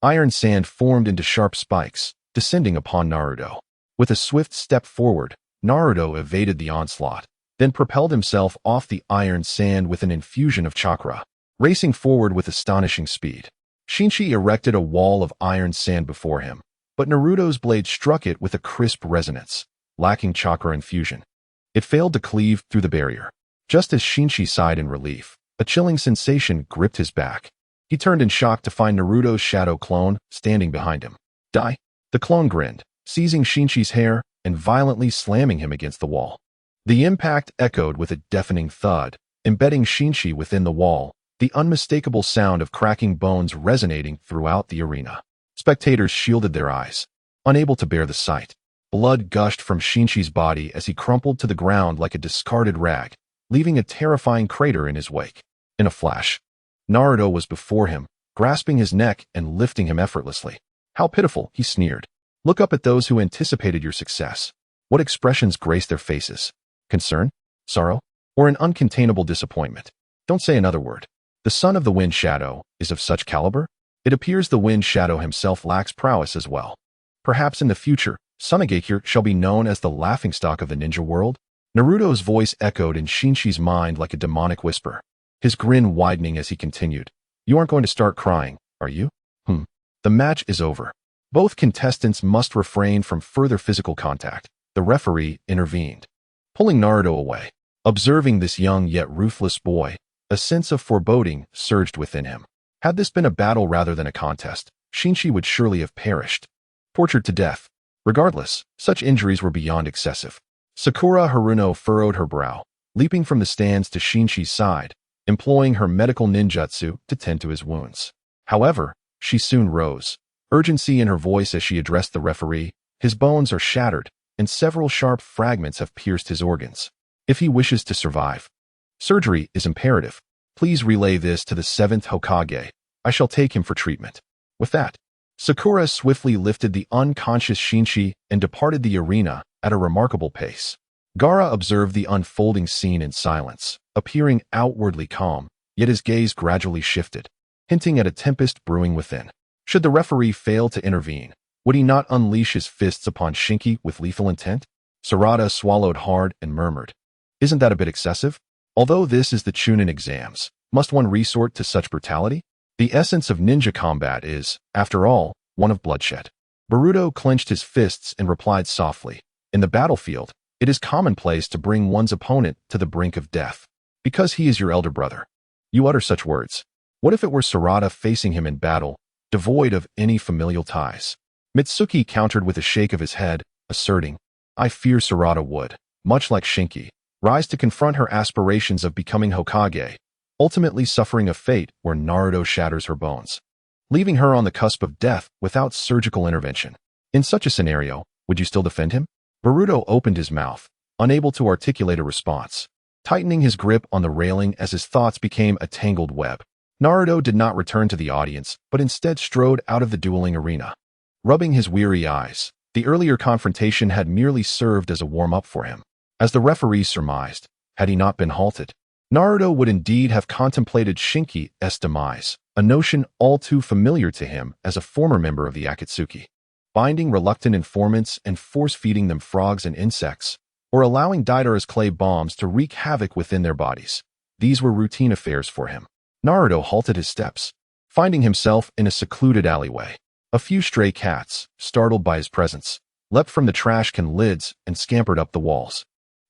Iron sand formed into sharp spikes, descending upon Naruto. With a swift step forward, Naruto evaded the onslaught, then propelled himself off the iron sand with an infusion of chakra, racing forward with astonishing speed. Shinshi erected a wall of iron sand before him, but Naruto's blade struck it with a crisp resonance, lacking chakra infusion. It failed to cleave through the barrier. Just as Shinshi sighed in relief, a chilling sensation gripped his back. He turned in shock to find Naruto's shadow clone standing behind him. "Die!" The clone grinned, seizing Shinshi's hair and violently slamming him against the wall. The impact echoed with a deafening thud, embedding Shinshi within the wall, the unmistakable sound of cracking bones resonating throughout the arena. Spectators shielded their eyes, unable to bear the sight. Blood gushed from Shinshi's body as he crumpled to the ground like a discarded rag, leaving a terrifying crater in his wake. In a flash, Naruto was before him, grasping his neck and lifting him effortlessly. "How pitiful," he sneered. "Look up at those who anticipated your success. What expressions grace their faces? Concern? Sorrow? Or an uncontainable disappointment? Don't say another word. The son of the Wind Shadow is of such caliber? It appears the Wind Shadow himself lacks prowess as well. Perhaps in the future, Tsunagakure shall be known as the laughingstock of the ninja world?" Naruto's voice echoed in Shinshi's mind like a demonic whisper, his grin widening as he continued. "You aren't going to start crying, are you? The match is over. Both contestants must refrain from further physical contact." The referee intervened, pulling Naruto away. Observing this young yet ruthless boy, a sense of foreboding surged within him. Had this been a battle rather than a contest, Shinshi would surely have perished, tortured to death. Regardless, such injuries were beyond excessive. Sakura Haruno furrowed her brow, leaping from the stands to Shinshi's side, employing her medical ninjutsu to tend to his wounds. However, she soon rose, urgency in her voice as she addressed the referee. "His bones are shattered, and several sharp fragments have pierced his organs. If he wishes to survive, surgery is imperative. Please relay this to the 7th Hokage. I shall take him for treatment." With that, Sakura swiftly lifted the unconscious Shinshi and departed the arena at a remarkable pace. Gaara observed the unfolding scene in silence, appearing outwardly calm, yet his gaze gradually shifted, hinting at a tempest brewing within. Should the referee fail to intervene, would he not unleash his fists upon Shinki with lethal intent? Sarada swallowed hard and murmured, "Isn't that a bit excessive? Although this is the Chunin exams, must one resort to such brutality? The essence of ninja combat is, after all, one of bloodshed." Boruto clenched his fists and replied softly, "In the battlefield, it is commonplace to bring one's opponent to the brink of death, because he is your elder brother. You utter such words. What if it were Sarada facing him in battle, devoid of any familial ties?" Mitsuki countered with a shake of his head, asserting, "I fear Sarada would, much like Shinki, rise to confront her aspirations of becoming Hokage, ultimately suffering a fate where Naruto shatters her bones, leaving her on the cusp of death without surgical intervention. In such a scenario, would you still defend him?" Boruto opened his mouth, unable to articulate a response, tightening his grip on the railing as his thoughts became a tangled web. Naruto did not return to the audience, but instead strode out of the dueling arena. Rubbing his weary eyes, the earlier confrontation had merely served as a warm-up for him. As the referee surmised, had he not been halted, Naruto would indeed have contemplated Shinki's demise, a notion all too familiar to him as a former member of the Akatsuki. Binding reluctant informants and force-feeding them frogs and insects, or allowing Deidara's clay bombs to wreak havoc within their bodies. These were routine affairs for him. Naruto halted his steps, finding himself in a secluded alleyway. A few stray cats, startled by his presence, leapt from the trash can lids and scampered up the walls.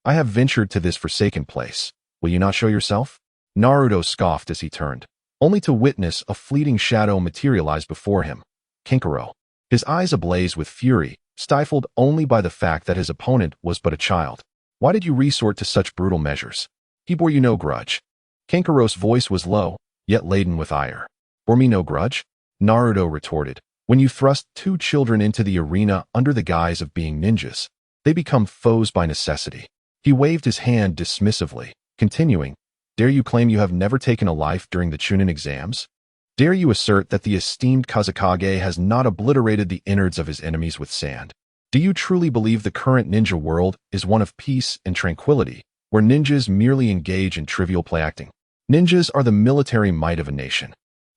I have ventured to this forsaken place. Will you not show yourself? Naruto scoffed as he turned, only to witness a fleeting shadow materialize before him. Kankuro, his eyes ablaze with fury, stifled only by the fact that his opponent was but a child. Why did you resort to such brutal measures? He bore you no grudge. Kankuro's voice was low, yet laden with ire. Bore me no grudge? Naruto retorted. When you thrust two children into the arena under the guise of being ninjas, they become foes by necessity. He waved his hand dismissively, continuing, dare you claim you have never taken a life during the Chunin exams? Dare you assert that the esteemed Kazekage has not obliterated the innards of his enemies with sand? Do you truly believe the current ninja world is one of peace and tranquility, where ninjas merely engage in trivial play acting? Ninjas are the military might of a nation.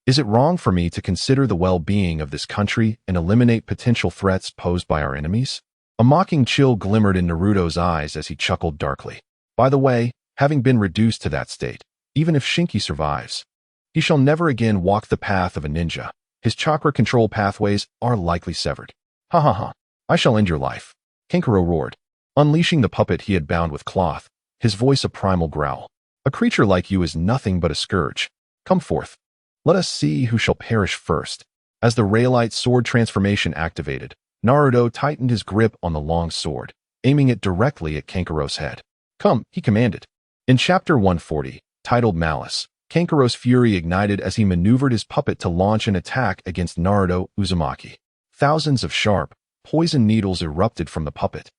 Is it wrong for me to consider the well-being of this country and eliminate potential threats posed by our enemies? A mocking chill glimmered in Naruto's eyes as he chuckled darkly. By the way, having been reduced to that state, even if Shinki survives, he shall never again walk the path of a ninja. His chakra control pathways are likely severed. Ha ha ha. I shall end your life. Kankuro roared, unleashing the puppet he had bound with cloth, his voice a primal growl. A creature like you is nothing but a scourge. Come forth. Let us see who shall perish first. As the Raylite sword transformation activated, Naruto tightened his grip on the long sword, aiming it directly at Kankuro's head. Come, he commanded. In Chapter 140, titled Malice, Kankuro's fury ignited as he maneuvered his puppet to launch an attack against Naruto Uzumaki. Thousands of sharp, poison needles erupted from the puppet,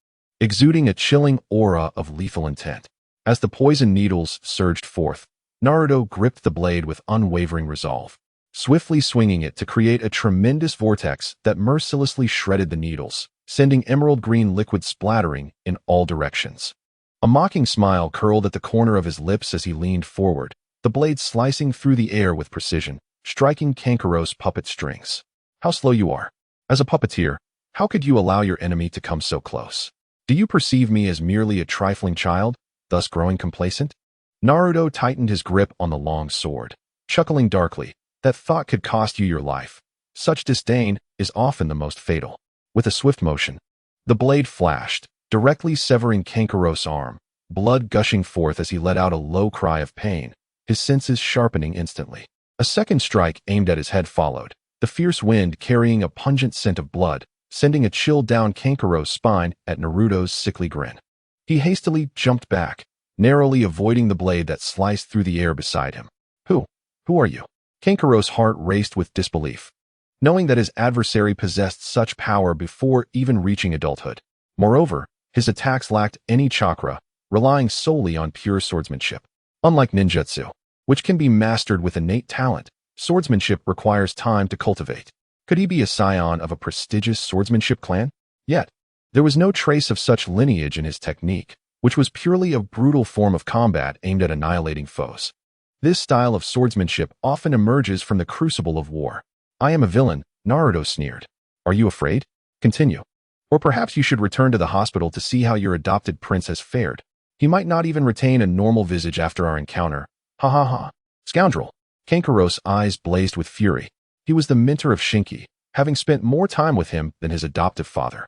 exuding a chilling aura of lethal intent. As the poison needles surged forth, Naruto gripped the blade with unwavering resolve, swiftly swinging it to create a tremendous vortex that mercilessly shredded the needles, sending emerald green liquid splattering in all directions. A mocking smile curled at the corner of his lips as he leaned forward, the blade slicing through the air with precision, striking Kankuro's puppet strings. How slow you are. As a puppeteer, how could you allow your enemy to come so close? Do you perceive me as merely a trifling child, thus growing complacent? Naruto tightened his grip on the long sword, chuckling darkly. That thought could cost you your life. Such disdain is often the most fatal. With a swift motion, the blade flashed, directly severing Kankuro's arm, blood gushing forth as he let out a low cry of pain, his senses sharpening instantly. A second strike aimed at his head followed, the fierce wind carrying a pungent scent of blood, sending a chill down Kankuro's spine at Naruto's sickly grin. He hastily jumped back, narrowly avoiding the blade that sliced through the air beside him. Who are you? Kankuro's heart raced with disbelief, knowing that his adversary possessed such power before even reaching adulthood. Moreover, his attacks lacked any chakra, relying solely on pure swordsmanship. Unlike ninjutsu, which can be mastered with innate talent, swordsmanship requires time to cultivate. Could he be a scion of a prestigious swordsmanship clan? Yet, there was no trace of such lineage in his technique, which was purely a brutal form of combat aimed at annihilating foes. This style of swordsmanship often emerges from the crucible of war. I am a villain, Naruto sneered. Are you afraid? Continue. Or perhaps you should return to the hospital to see how your adopted prince has fared. He might not even retain a normal visage after our encounter. Ha ha ha. Scoundrel. Kankuro's eyes blazed with fury. He was the mentor of Shinki, having spent more time with him than his adoptive father.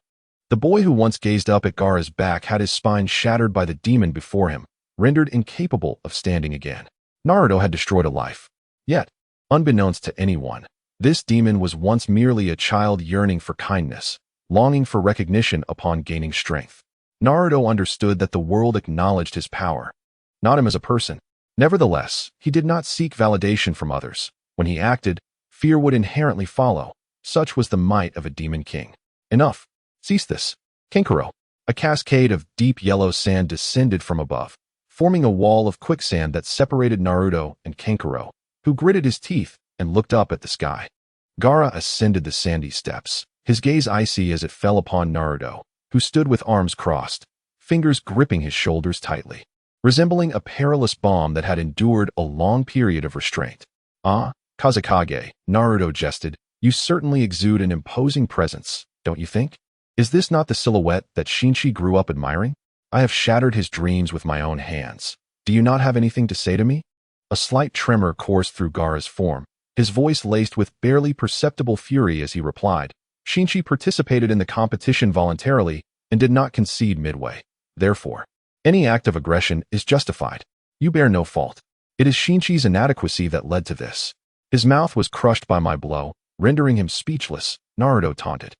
The boy who once gazed up at Gaara's back had his spine shattered by the demon before him, rendered incapable of standing again. Naruto had destroyed a life. Yet, unbeknownst to anyone, this demon was once merely a child yearning for kindness, longing for recognition upon gaining strength. Naruto understood that the world acknowledged his power, not him as a person. Nevertheless, he did not seek validation from others. When he acted, fear would inherently follow. Such was the might of a demon king. Enough. Cease this. Kankuro. A cascade of deep yellow sand descended from above, forming a wall of quicksand that separated Naruto and Kankuro, who gritted his teeth and looked up at the sky. Gaara ascended the sandy steps, his gaze icy as it fell upon Naruto, who stood with arms crossed, fingers gripping his shoulders tightly, resembling a perilous bomb that had endured a long period of restraint. Ah, Kazekage, Naruto jested, you certainly exude an imposing presence, don't you think? Is this not the silhouette that Shinchi grew up admiring? I have shattered his dreams with my own hands. Do you not have anything to say to me? A slight tremor coursed through Gaara's form, his voice laced with barely perceptible fury as he replied, Shinchi participated in the competition voluntarily and did not concede midway. Therefore, any act of aggression is justified. You bear no fault. It is Shinchi's inadequacy that led to this. His mouth was crushed by my blow, rendering him speechless, Naruto taunted,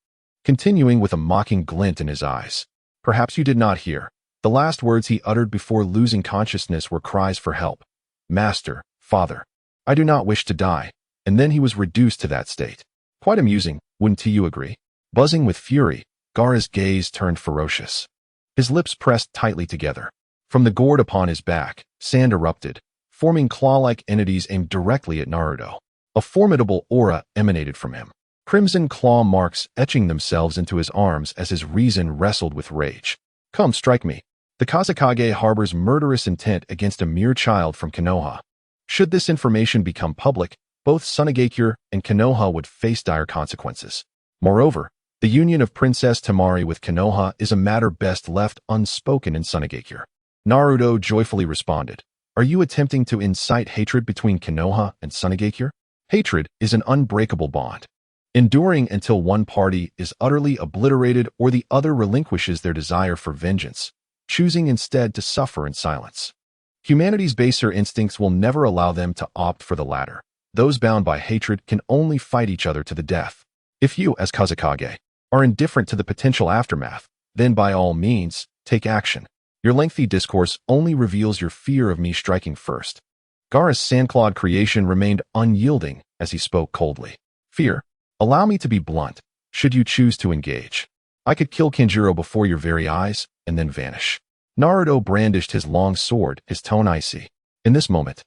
continuing with a mocking glint in his eyes. Perhaps you did not hear. The last words he uttered before losing consciousness were cries for help. Master, father, I do not wish to die. And then he was reduced to that state. Quite amusing, wouldn't you agree? Buzzing with fury, Gaara's gaze turned ferocious. His lips pressed tightly together. From the gourd upon his back, sand erupted, forming claw-like entities aimed directly at Naruto. A formidable aura emanated from him, crimson claw marks etching themselves into his arms as his reason wrestled with rage. Come, strike me. The Kazekage harbors murderous intent against a mere child from Konoha. Should this information become public, both Tsunagakure and Konoha would face dire consequences. Moreover, the union of Princess Temari with Konoha is a matter best left unspoken in Tsunagakure. Naruto joyfully responded, Are you attempting to incite hatred between Konoha and Tsunagakure? Hatred is an unbreakable bond, enduring until one party is utterly obliterated or the other relinquishes their desire for vengeance, choosing instead to suffer in silence. Humanity's baser instincts will never allow them to opt for the latter. Those bound by hatred can only fight each other to the death. If you, as Kazekage, are indifferent to the potential aftermath, then by all means, take action. Your lengthy discourse only reveals your fear of me striking first. Gaara's sand-clawed creation remained unyielding as he spoke coldly. Fear? Allow me to be blunt, should you choose to engage. I could kill Kanjuro before your very eyes, and then vanish. Naruto brandished his long sword, his tone icy. In this moment,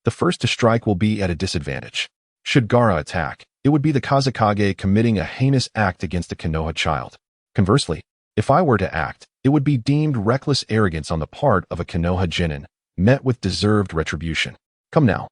the first to strike will be at a disadvantage. Should Gaara attack, it would be the Kazekage committing a heinous act against a Konoha child. Conversely, if I were to act, it would be deemed reckless arrogance on the part of a Konoha genin, met with deserved retribution. Come now,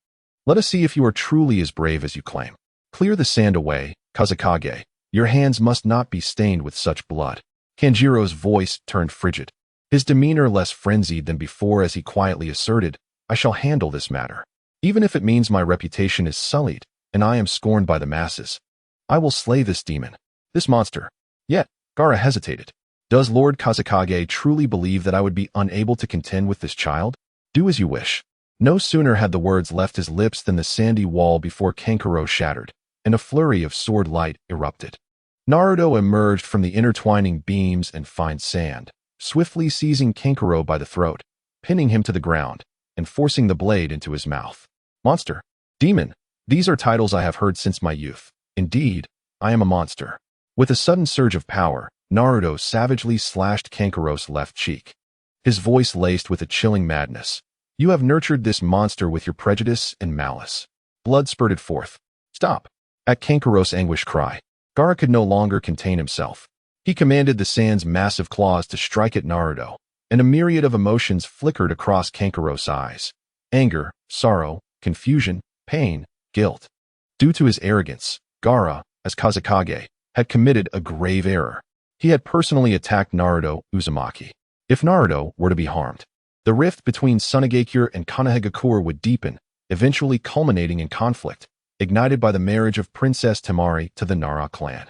let us see if you are truly as brave as you claim. Clear the sand away, Kazekage. Your hands must not be stained with such blood. Kanjiro's voice turned frigid, his demeanor less frenzied than before as he quietly asserted, I shall handle this matter. Even if it means my reputation is sullied, and I am scorned by the masses. I will slay this demon, this monster. Yet, Gaara hesitated. Does Lord Kazekage truly believe that I would be unable to contend with this child? Do as you wish. No sooner had the words left his lips than the sandy wall before Kankuro shattered, and a flurry of sword light erupted. Naruto emerged from the intertwining beams and fine sand, swiftly seizing Kankuro by the throat, pinning him to the ground, and forcing the blade into his mouth. Monster, demon, these are titles I have heard since my youth. Indeed, I am a monster. With a sudden surge of power, Naruto savagely slashed Kankuro's left cheek, his voice laced with a chilling madness. You have nurtured this monster with your prejudice and malice. Blood spurted forth. Stop! At Kankuro's anguished cry, Gaara could no longer contain himself. He commanded the sand's massive claws to strike at Naruto, and a myriad of emotions flickered across Kankuro's eyes. Anger, sorrow, confusion, pain, guilt. Due to his arrogance, Gaara, as Kazekage, had committed a grave error. He had personally attacked Naruto Uzumaki. If Naruto were to be harmed, the rift between Tsunagakure and Konohagakure would deepen, eventually culminating in conflict, ignited by the marriage of Princess Temari to the Nara clan.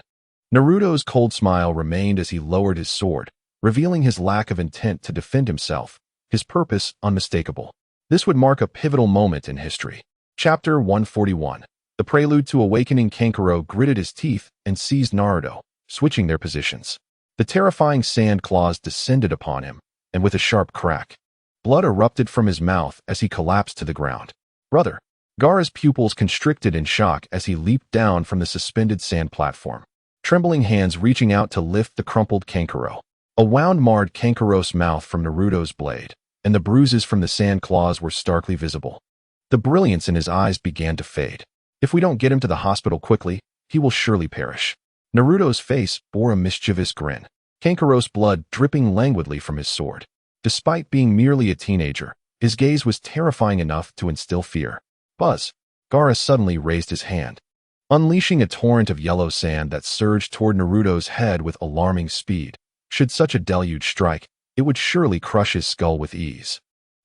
Naruto's cold smile remained as he lowered his sword, revealing his lack of intent to defend himself, his purpose unmistakable. This would mark a pivotal moment in history. Chapter 141. The prelude to awakening. Kankuro gritted his teeth and seized Naruto, switching their positions. The terrifying sand claws descended upon him, and with a sharp crack, blood erupted from his mouth as he collapsed to the ground. Brother! Gaara's pupils constricted in shock as he leaped down from the suspended sand platform, trembling hands reaching out to lift the crumpled Kankuro. A wound marred Kankuro's mouth from Naruto's blade, and the bruises from the sand claws were starkly visible. The brilliance in his eyes began to fade. If we don't get him to the hospital quickly, he will surely perish. Naruto's face bore a mischievous grin, Kankuro's blood dripping languidly from his sword. Despite being merely a teenager, his gaze was terrifying enough to instill fear. Buzz! Gaara suddenly raised his hand, unleashing a torrent of yellow sand that surged toward Naruto's head with alarming speed. Should such a deluge strike, it would surely crush his skull with ease.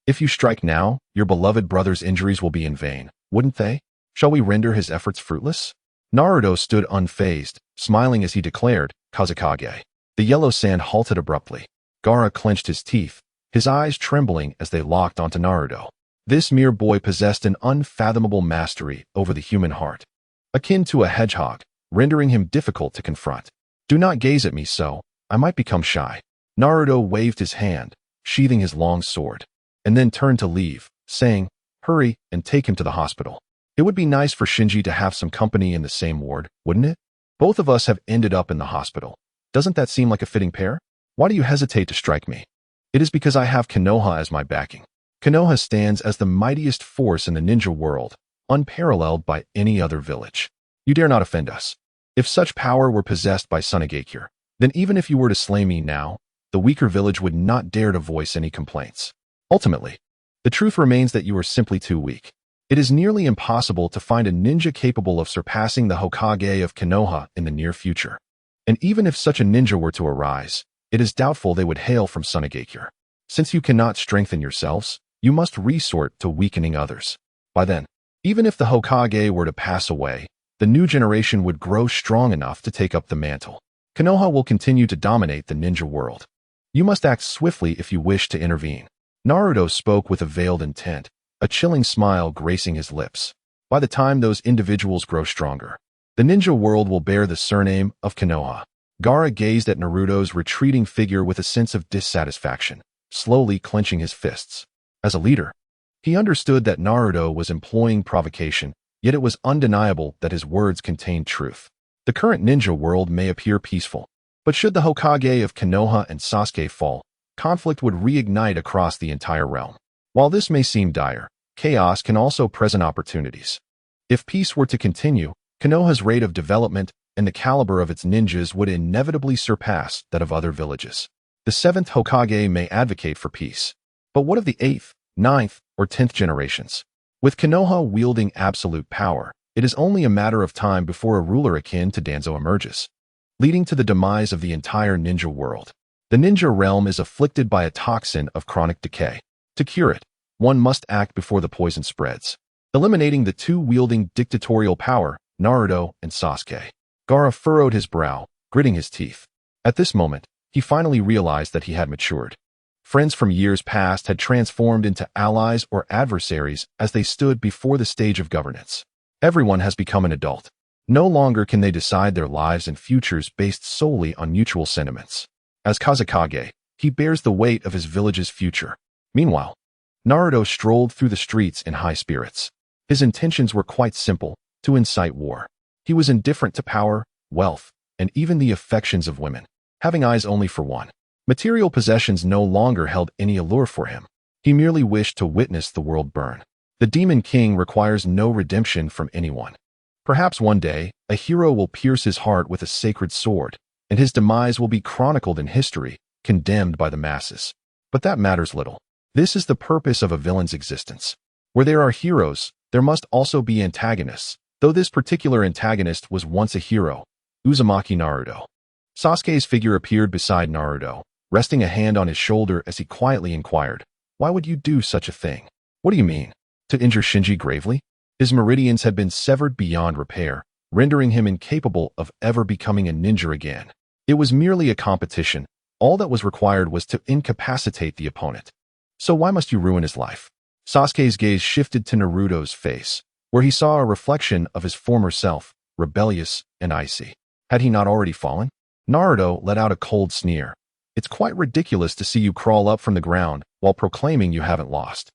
If you strike now, your beloved brother's injuries will be in vain, wouldn't they? Shall we render his efforts fruitless? Naruto stood unfazed, smiling as he declared, Kazekage. The yellow sand halted abruptly. Gaara clenched his teeth, his eyes trembling as they locked onto Naruto. This mere boy possessed an unfathomable mastery over the human heart, akin to a hedgehog, rendering him difficult to confront. Do not gaze at me so, I might become shy. Naruto waved his hand, sheathing his long sword, and then turned to leave, saying, hurry and take him to the hospital. It would be nice for Shinji to have some company in the same ward, wouldn't it? Both of us have ended up in the hospital. Doesn't that seem like a fitting pair? Why do you hesitate to strike me? It is because I have Konoha as my backing. Konoha stands as the mightiest force in the ninja world, unparalleled by any other village. You dare not offend us. If such power were possessed by Sunagakure, then even if you were to slay me now, the weaker village would not dare to voice any complaints. Ultimately, the truth remains that you are simply too weak. It is nearly impossible to find a ninja capable of surpassing the Hokage of Konoha in the near future. And even if such a ninja were to arise, it is doubtful they would hail from Sunagakure. Since you cannot strengthen yourselves, you must resort to weakening others. By then, even if the Hokage were to pass away, the new generation would grow strong enough to take up the mantle. Konoha will continue to dominate the ninja world. You must act swiftly if you wish to intervene. Naruto spoke with a veiled intent, a chilling smile gracing his lips. By the time those individuals grow stronger, the ninja world will bear the surname of Konoha. Gaara gazed at Naruto's retreating figure with a sense of dissatisfaction, slowly clenching his fists. As a leader, he understood that Naruto was employing provocation, yet it was undeniable that his words contained truth. The current ninja world may appear peaceful, but should the Hokage of Konoha and Sasuke fall, conflict would reignite across the entire realm. While this may seem dire, chaos can also present opportunities. If peace were to continue, Konoha's rate of development and the caliber of its ninjas would inevitably surpass that of other villages. The 7th Hokage may advocate for peace, but what of the 8th, 9th, or 10th generations? With Konoha wielding absolute power, it is only a matter of time before a ruler akin to Danzo emerges, leading to the demise of the entire ninja world. The ninja realm is afflicted by a toxin of chronic decay. To cure it, one must act before the poison spreads, eliminating the two wielding dictatorial power, Naruto and Sasuke. Gaara furrowed his brow, gritting his teeth. At this moment, he finally realized that he had matured. Friends from years past had transformed into allies or adversaries as they stood before the stage of governance. Everyone has become an adult. No longer can they decide their lives and futures based solely on mutual sentiments. As Kazekage, he bears the weight of his village's future. Meanwhile, Naruto strolled through the streets in high spirits. His intentions were quite simple, to incite war. He was indifferent to power, wealth, and even the affections of women, having eyes only for one. Material possessions no longer held any allure for him. He merely wished to witness the world burn. The Demon King requires no redemption from anyone. Perhaps one day, a hero will pierce his heart with a sacred sword, and his demise will be chronicled in history, condemned by the masses. But that matters little. This is the purpose of a villain's existence. Where there are heroes, there must also be antagonists, though this particular antagonist was once a hero, Uzumaki Naruto. Sasuke's figure appeared beside Naruto, resting a hand on his shoulder as he quietly inquired, "Why would you do such a thing?" "What do you mean? To injure Shinji gravely?" His meridians had been severed beyond repair, rendering him incapable of ever becoming a ninja again. It was merely a competition. All that was required was to incapacitate the opponent. So why must you ruin his life? Sasuke's gaze shifted to Naruto's face, where he saw a reflection of his former self, rebellious and icy. Had he not already fallen? Naruto let out a cold sneer. "It's quite ridiculous to see you crawl up from the ground while proclaiming you haven't lost.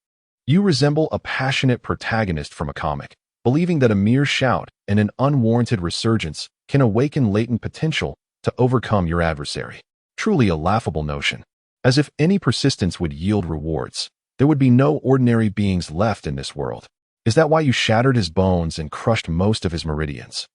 You resemble a passionate protagonist from a comic, believing that a mere shout and an unwarranted resurgence can awaken latent potential to overcome your adversary. Truly a laughable notion. As if any persistence would yield rewards, there would be no ordinary beings left in this world. Is that why you shattered his bones and crushed most of his meridians,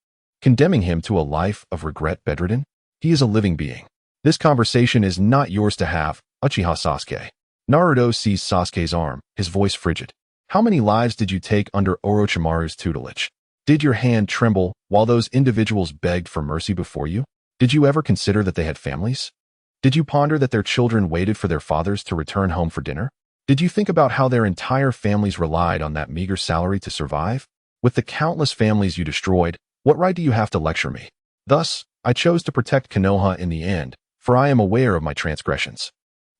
condemning him to a life of regret bedridden? He is a living being. This conversation is not yours to have, Uchiha Sasuke." Naruto seized Sasuke's arm, his voice frigid. "How many lives did you take under Orochimaru's tutelage? Did your hand tremble while those individuals begged for mercy before you? Did you ever consider that they had families? Did you ponder that their children waited for their fathers to return home for dinner? Did you think about how their entire families relied on that meager salary to survive? With the countless families you destroyed, what right do you have to lecture me? Thus, I chose to protect Konoha in the end, for I am aware of my transgressions.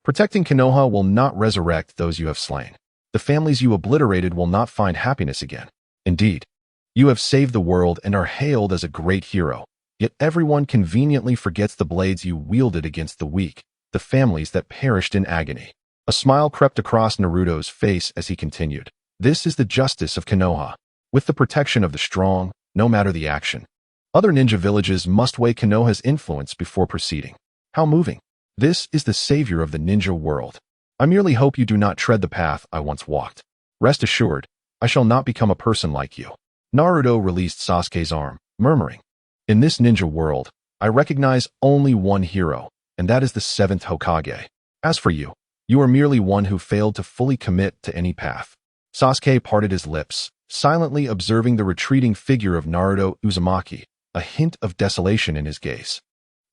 Protecting Konoha will not resurrect those you have slain. The families you obliterated will not find happiness again. Indeed, you have saved the world and are hailed as a great hero, yet everyone conveniently forgets the blades you wielded against the weak, the families that perished in agony. A smile crept across Naruto's face as he continued. This is the justice of Konoha, with the protection of the strong, no matter the action. Other ninja villages must weigh Konoha's influence before proceeding. How moving. This is the savior of the ninja world. I merely hope you do not tread the path I once walked. Rest assured, I shall not become a person like you. Naruto released Sasuke's arm, murmuring, in this ninja world, I recognize only one hero, and that is the 7th Hokage. As for you, you are merely one who failed to fully commit to any path. Sasuke parted his lips, silently observing the retreating figure of Naruto Uzumaki, a hint of desolation in his gaze.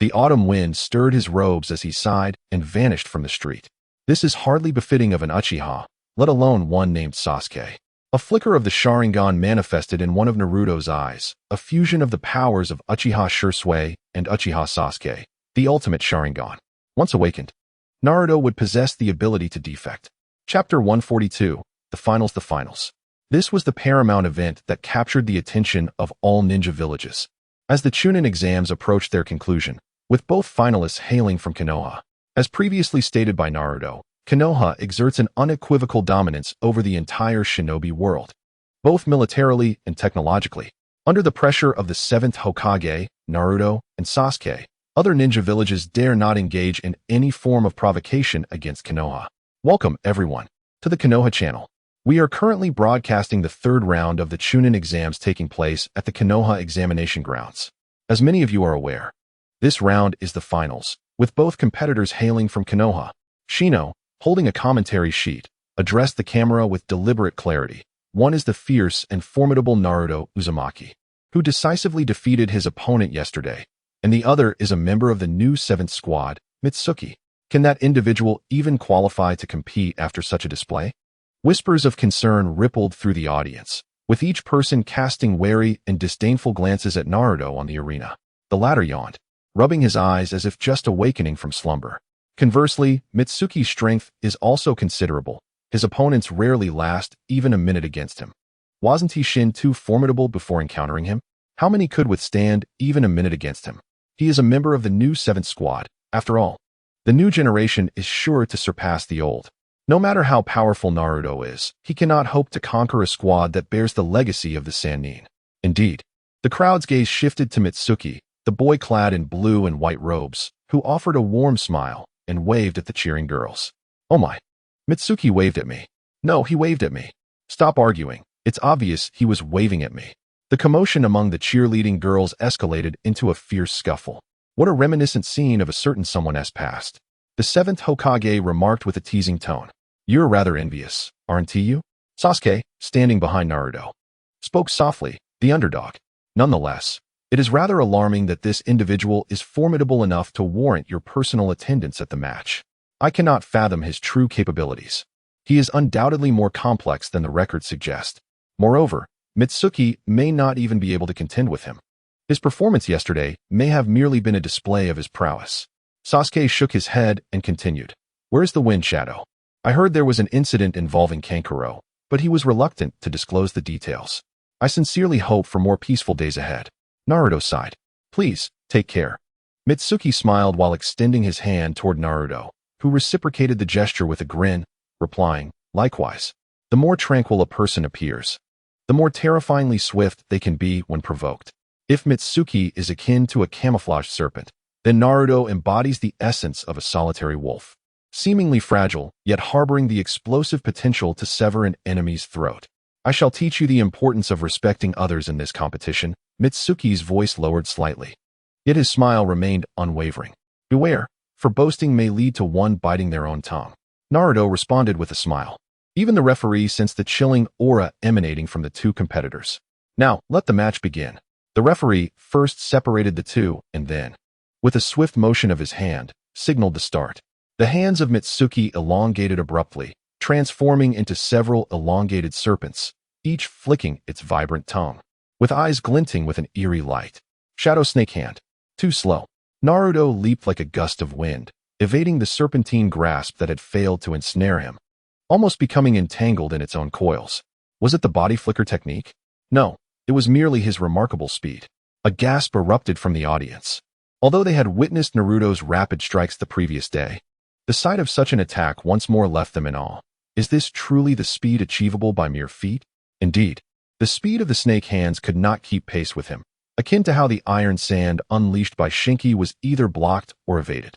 The autumn wind stirred his robes as he sighed and vanished from the street. This is hardly befitting of an Uchiha, let alone one named Sasuke. A flicker of the Sharingan manifested in one of Naruto's eyes, a fusion of the powers of Uchiha Shisui and Uchiha Sasuke, the ultimate Sharingan. Once awakened, Naruto would possess the ability to defect. Chapter 142, The Finals. This was the paramount event that captured the attention of all ninja villages. As the Chunin exams approached their conclusion, with both finalists hailing from Konoha. As previously stated by Naruto, Konoha exerts an unequivocal dominance over the entire shinobi world, both militarily and technologically. Under the pressure of the 7th Hokage, Naruto, and Sasuke, other ninja villages dare not engage in any form of provocation against Konoha. Welcome, everyone, to the Konoha channel. We are currently broadcasting the third round of the Chunin exams taking place at the Konoha examination grounds. As many of you are aware, this round is the finals, with both competitors hailing from Konoha. Shino, holding a commentary sheet, addressed the camera with deliberate clarity. One is the fierce and formidable Naruto Uzumaki, who decisively defeated his opponent yesterday, and the other is a member of the new 7th squad, Mizuki. Can that individual even qualify to compete after such a display? Whispers of concern rippled through the audience, with each person casting wary and disdainful glances at Naruto on the arena. The latter yawned, rubbing his eyes as if just awakening from slumber. Conversely, Mizuki's strength is also considerable. His opponents rarely last even a minute against him. Wasn't he too formidable before encountering him? How many could withstand even a minute against him? He is a member of the new 7th squad. After all, the new generation is sure to surpass the old. No matter how powerful Naruto is, he cannot hope to conquer a squad that bears the legacy of the Sannin. Indeed, the crowd's gaze shifted to Mizuki, the boy clad in blue and white robes, who offered a warm smile and waved at the cheering girls. Oh my. Mizuki waved at me. No, he waved at me. Stop arguing. It's obvious he was waving at me. The commotion among the cheerleading girls escalated into a fierce scuffle. What a reminiscent scene of a certain someone's past. The 7th Hokage remarked with a teasing tone. You're rather envious, aren't you? Sasuke, standing behind Naruto, spoke softly, the underdog. Nonetheless, it is rather alarming that this individual is formidable enough to warrant your personal attendance at the match. I cannot fathom his true capabilities. He is undoubtedly more complex than the records suggest. Moreover, Mizuki may not even be able to contend with him. His performance yesterday may have merely been a display of his prowess. Sasuke shook his head and continued. Where's the wind shadow? I heard there was an incident involving Kankuro, but he was reluctant to disclose the details. I sincerely hope for more peaceful days ahead. Naruto sighed. Please, take care. Mizuki smiled while extending his hand toward Naruto, who reciprocated the gesture with a grin, replying, likewise. The more tranquil a person appears, the more terrifyingly swift they can be when provoked. If Mizuki is akin to a camouflaged serpent, then Naruto embodies the essence of a solitary wolf, seemingly fragile, yet harboring the explosive potential to sever an enemy's throat. I shall teach you the importance of respecting others in this competition. Mizuki's voice lowered slightly, yet his smile remained unwavering. Beware, for boasting may lead to one biting their own tongue. Naruto responded with a smile. Even the referee sensed the chilling aura emanating from the two competitors. Now, let the match begin. The referee first separated the two and then, with a swift motion of his hand, signaled the start. The hands of Mizuki elongated abruptly, transforming into several elongated serpents, each flicking its vibrant tongue, with eyes glinting with an eerie light. Shadow Snake Hand. Too slow. Naruto leaped like a gust of wind, evading the serpentine grasp that had failed to ensnare him, almost becoming entangled in its own coils. Was it the body flicker technique? No, it was merely his remarkable speed. A gasp erupted from the audience. Although they had witnessed Naruto's rapid strikes the previous day, the sight of such an attack once more left them in awe. Is this truly the speed achievable by mere feet? Indeed, the speed of the snake hands could not keep pace with him, akin to how the iron sand unleashed by Shinki was either blocked or evaded.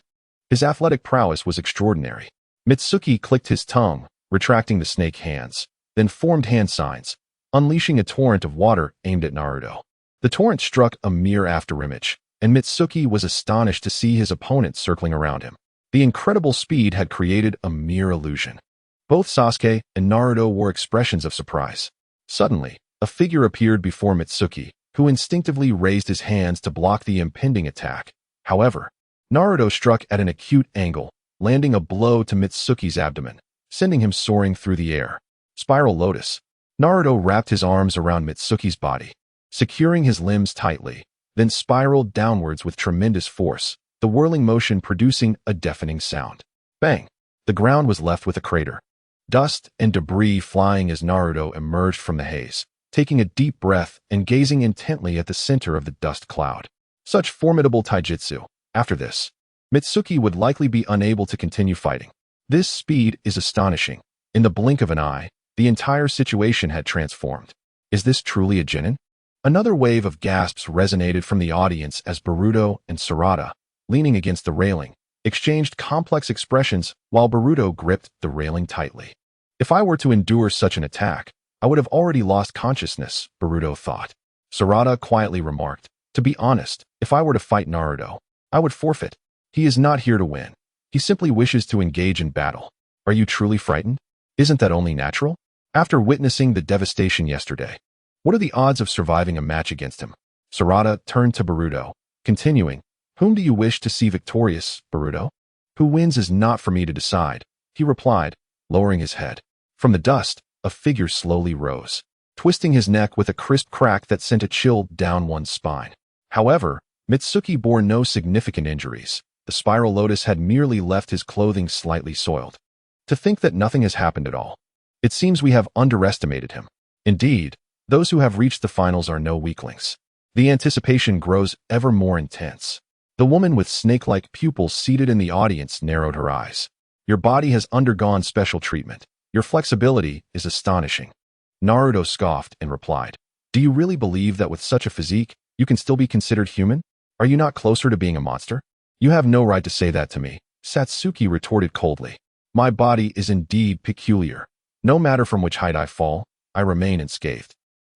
His athletic prowess was extraordinary. Mizuki clicked his tongue, retracting the snake hands, then formed hand signs, unleashing a torrent of water aimed at Naruto. The torrent struck a mere afterimage, and Mizuki was astonished to see his opponent circling around him. The incredible speed had created a mere illusion. Both Sasuke and Naruto wore expressions of surprise. Suddenly, a figure appeared before Mizuki, who instinctively raised his hands to block the impending attack. However, Naruto struck at an acute angle, landing a blow to Mizuki's abdomen, sending him soaring through the air. Spiral Lotus. Naruto wrapped his arms around Mizuki's body, securing his limbs tightly, then spiraled downwards with tremendous force, the whirling motion producing a deafening sound. Bang! The ground was left with a crater. Dust and debris flying as Naruto emerged from the haze, taking a deep breath and gazing intently at the center of the dust cloud. Such formidable taijutsu. After this, Mizuki would likely be unable to continue fighting. This speed is astonishing. In the blink of an eye, the entire situation had transformed. Is this truly a Chunin? Another wave of gasps resonated from the audience as Boruto and Sarada, leaning against the railing, exchanged complex expressions while Boruto gripped the railing tightly. If I were to endure such an attack, I would have already lost consciousness, Boruto thought. Sarada quietly remarked, to be honest, if I were to fight Naruto, I would forfeit. He is not here to win. He simply wishes to engage in battle. Are you truly frightened? Isn't that only natural? After witnessing the devastation yesterday, what are the odds of surviving a match against him? Sarada turned to Boruto, continuing, whom do you wish to see victorious, Boruto? Who wins is not for me to decide, he replied, lowering his head. From the dust, a figure slowly rose, twisting his neck with a crisp crack that sent a chill down one's spine. However, Mizuki bore no significant injuries. The spiral lotus had merely left his clothing slightly soiled. To think that nothing has happened at all. It seems we have underestimated him. Indeed, those who have reached the finals are no weaklings. The anticipation grows ever more intense. The woman with snake-like pupils seated in the audience narrowed her eyes. Your body has undergone special treatment. Your flexibility is astonishing. Naruto scoffed and replied, do you really believe that with such a physique, you can still be considered human? Are you not closer to being a monster? You have no right to say that to me, Satsuki retorted coldly. My body is indeed peculiar. No matter from which height I fall, I remain unscathed.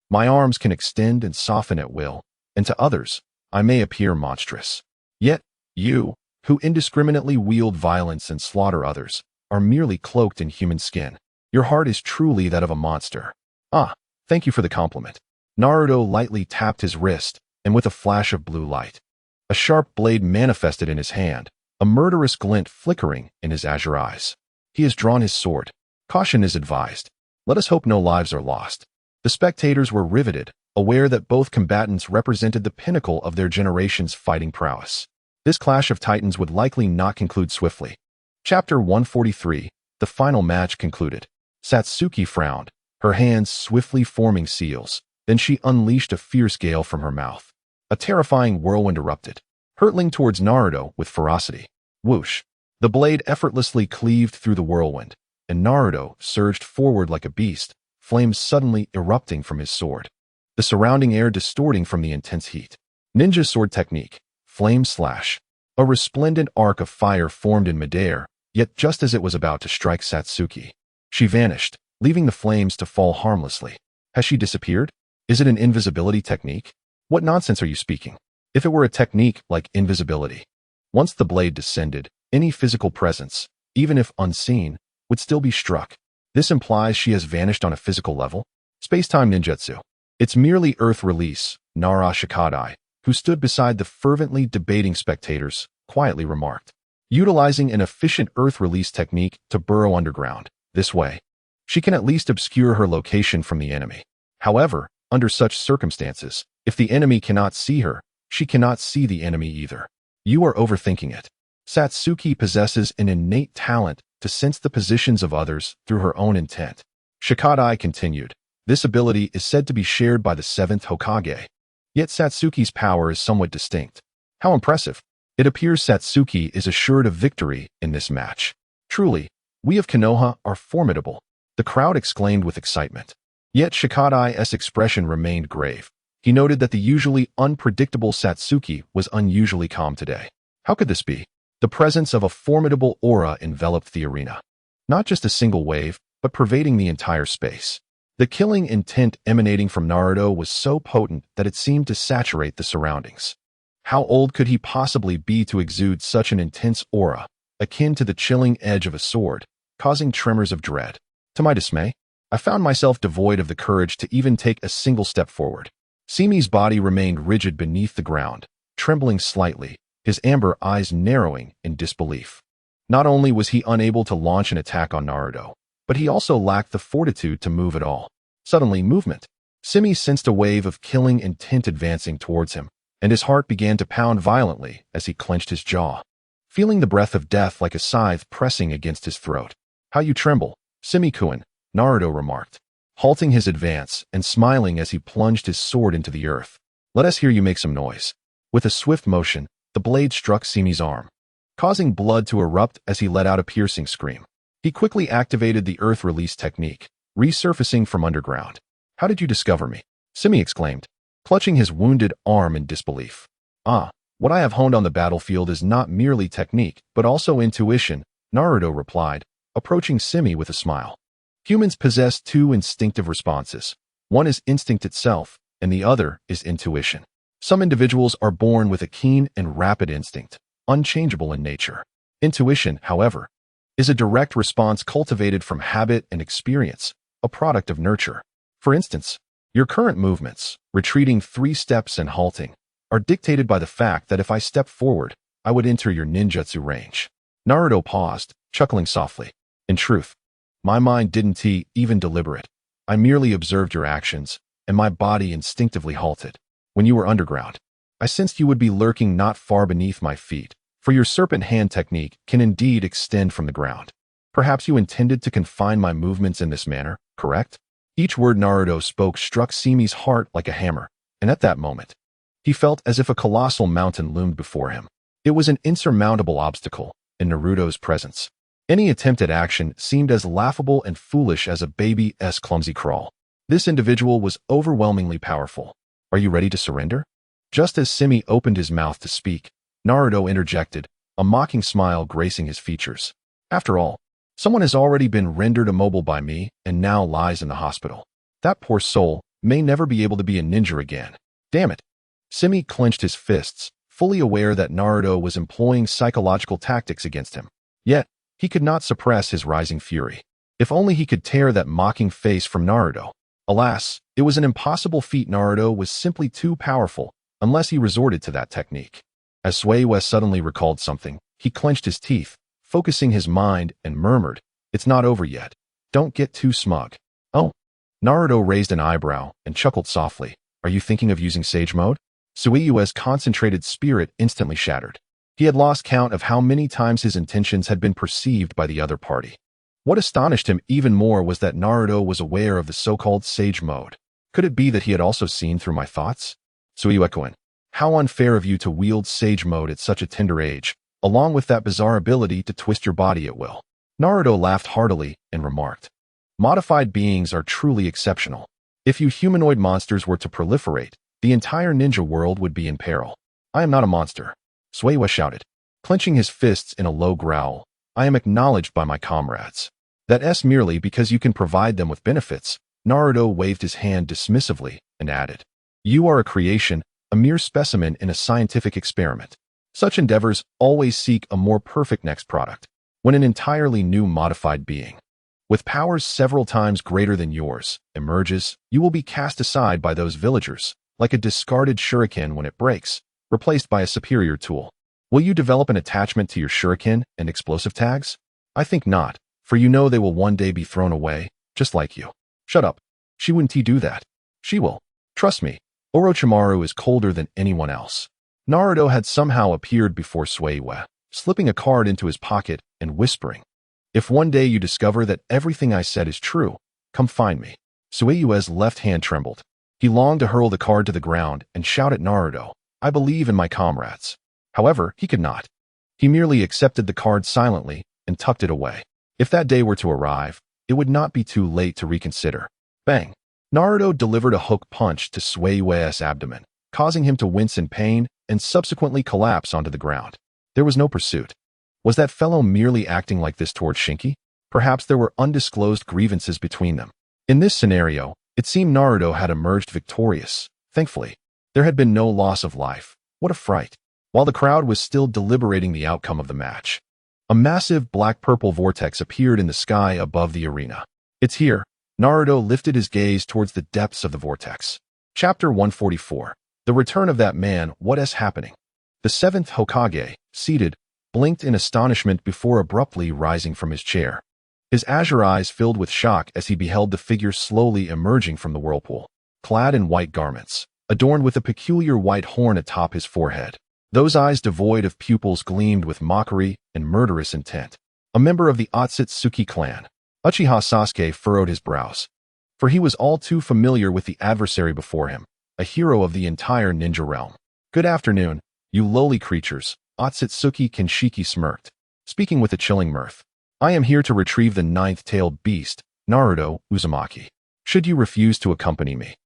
My arms can extend and soften at will, and to others, I may appear monstrous. Yet, you, who indiscriminately wield violence and slaughter others, are merely cloaked in human skin. Your heart is truly that of a monster. Ah, thank you for the compliment. Naruto lightly tapped his wrist, and with a flash of blue light, a sharp blade manifested in his hand, a murderous glint flickering in his azure eyes. He has drawn his sword. Caution is advised. Let us hope no lives are lost. The spectators were riveted, aware that both combatants represented the pinnacle of their generation's fighting prowess. This clash of titans would likely not conclude swiftly. Chapter 143, the final match concluded. Satsuki frowned, her hands swiftly forming seals. Then she unleashed a fierce gale from her mouth. A terrifying whirlwind erupted, hurtling towards Naruto with ferocity. Whoosh! The blade effortlessly cleaved through the whirlwind, and Naruto surged forward like a beast, flames suddenly erupting from his sword, the surrounding air distorting from the intense heat. Ninja sword technique, flame slash. A resplendent arc of fire formed in midair, yet just as it was about to strike Satsuki, she vanished, leaving the flames to fall harmlessly. Has she disappeared? Is it an invisibility technique? What nonsense are you speaking? If it were a technique like invisibility, once the blade descended, any physical presence, even if unseen, would still be struck. This implies she has vanished on a physical level. Space-time ninjutsu. It's merely earth release, Nara Shikadai, who stood beside the fervently debating spectators, quietly remarked. Utilizing an efficient earth release technique to burrow underground, This way, she can at least obscure her location from the enemy. However, under such circumstances, if the enemy cannot see her, she cannot see the enemy either. You are overthinking it. Satsuki possesses an innate talent to sense the positions of others through her own intent. Shikadai continued. This ability is said to be shared by the 7th Hokage. Yet Satsuki's power is somewhat distinct. How impressive. It appears Satsuki is assured of victory in this match. Truly, we of Konoha are formidable, the crowd exclaimed with excitement. Yet Shikadai's expression remained grave. He noted that the usually unpredictable Satsuki was unusually calm today. How could this be? The presence of a formidable aura enveloped the arena. Not just a single wave, but pervading the entire space. The killing intent emanating from Naruto was so potent that it seemed to saturate the surroundings. How old could he possibly be to exude such an intense aura, akin to the chilling edge of a sword, causing tremors of dread? To my dismay, I found myself devoid of the courage to even take a single step forward. Simi's body remained rigid beneath the ground, trembling slightly, his amber eyes narrowing in disbelief. Not only was he unable to launch an attack on Naruto, but he also lacked the fortitude to move at all. Suddenly, movement. Simi sensed a wave of killing intent advancing towards him, and his heart began to pound violently as he clenched his jaw, feeling the breath of death like a scythe pressing against his throat. How you tremble, Simi-kun, Naruto remarked, halting his advance and smiling as he plunged his sword into the earth. Let us hear you make some noise. With a swift motion, the blade struck Simi's arm, causing blood to erupt as he let out a piercing scream. He quickly activated the earth release technique, resurfacing from underground. How did you discover me? Simi exclaimed, clutching his wounded arm in disbelief. What I have honed on the battlefield is not merely technique, but also intuition, Naruto replied, approaching Simi with a smile. Humans possess two instinctive responses. One is instinct itself, and the other is intuition. Some individuals are born with a keen and rapid instinct, unchangeable in nature. Intuition, however, is a direct response cultivated from habit and experience, a product of nurture. For instance, your current movements, retreating 3 steps and halting, are dictated by the fact that if I step forward, I would enter your ninjutsu range. Naruto paused, chuckling softly. In truth, my mind didn't even deliberate. I merely observed your actions, and my body instinctively halted. When you were underground, I sensed you would be lurking not far beneath my feet, for your serpent hand technique can indeed extend from the ground. Perhaps you intended to confine my movements in this manner, correct? Each word Naruto spoke struck Simi's heart like a hammer, and at that moment, he felt as if a colossal mountain loomed before him. It was an insurmountable obstacle in Naruto's presence. Any attempt at action seemed as laughable and foolish as a baby's clumsy crawl. This individual was overwhelmingly powerful. Are you ready to surrender? Just as Simi opened his mouth to speak, Naruto interjected, a mocking smile gracing his features. After all, someone has already been rendered immobile by me and now lies in the hospital. That poor soul may never be able to be a ninja again. Damn it. Simi clenched his fists, fully aware that Naruto was employing psychological tactics against him. Yet, he could not suppress his rising fury. If only he could tear that mocking face from Naruto. Alas, it was an impossible feat. Naruto was simply too powerful, unless he resorted to that technique. As Suiwa suddenly recalled something, he clenched his teeth, focusing his mind, and murmured, "It's not over yet. Don't get too smug." Oh. Naruto raised an eyebrow and chuckled softly. Are you thinking of using Sage Mode? Suiwa's concentrated spirit instantly shattered. He had lost count of how many times his intentions had been perceived by the other party. What astonished him even more was that Naruto was aware of the so-called Sage Mode. Could it be that he had also seen through my thoughts? Suiwa-kun, how unfair of you to wield Sage Mode at such a tender age, along with that bizarre ability to twist your body at will. Naruto laughed heartily and remarked, modified beings are truly exceptional. If you humanoid monsters were to proliferate, the entire ninja world would be in peril. I am not a monster, Suiwa shouted, clenching his fists in a low growl. I am acknowledged by my comrades. That's merely because you can provide them with benefits. Naruto waved his hand dismissively and added, you are a creation, a mere specimen in a scientific experiment. Such endeavors always seek a more perfect next product. When an entirely new modified being, with powers several times greater than yours, emerges, you will be cast aside by those villagers, like a discarded shuriken when it breaks, replaced by a superior tool. Will you develop an attachment to your shuriken and explosive tags? I think not, for you know they will one day be thrown away, just like you. Shut up. She wouldn't do that. She will. Trust me, Orochimaru is colder than anyone else. Naruto had somehow appeared before Sueiwe, slipping a card into his pocket and whispering, "If one day you discover that everything I said is true, come find me." Sueiwe's left hand trembled. He longed to hurl the card to the ground and shout at Naruto, "I believe in my comrades." However, he could not. He merely accepted the card silently and tucked it away. If that day were to arrive, it would not be too late to reconsider. Bang! Naruto delivered a hook punch to Sueiwe's abdomen, causing him to wince in pain and subsequently collapse onto the ground. There was no pursuit. Was that fellow merely acting like this toward Shinki? Perhaps there were undisclosed grievances between them. In this scenario, it seemed Naruto had emerged victorious. Thankfully, there had been no loss of life. What a fright! While the crowd was still deliberating the outcome of the match, a massive black-purple vortex appeared in the sky above the arena. "It's here." Naruto lifted his gaze towards the depths of the vortex. Chapter 144. The Return of That Man. What is happening? The seventh Hokage, seated, blinked in astonishment before abruptly rising from his chair. His azure eyes filled with shock as he beheld the figure slowly emerging from the whirlpool, clad in white garments, adorned with a peculiar white horn atop his forehead. Those eyes devoid of pupils gleamed with mockery and murderous intent. A member of the Otsutsuki clan, Uchiha Sasuke furrowed his brows, for he was all too familiar with the adversary before him, a hero of the entire ninja realm. "Good afternoon, you lowly creatures," Otsutsuki Kenshiki smirked, speaking with a chilling mirth. "I am here to retrieve the ninth-tailed beast, Naruto Uzumaki. Should you refuse to accompany me,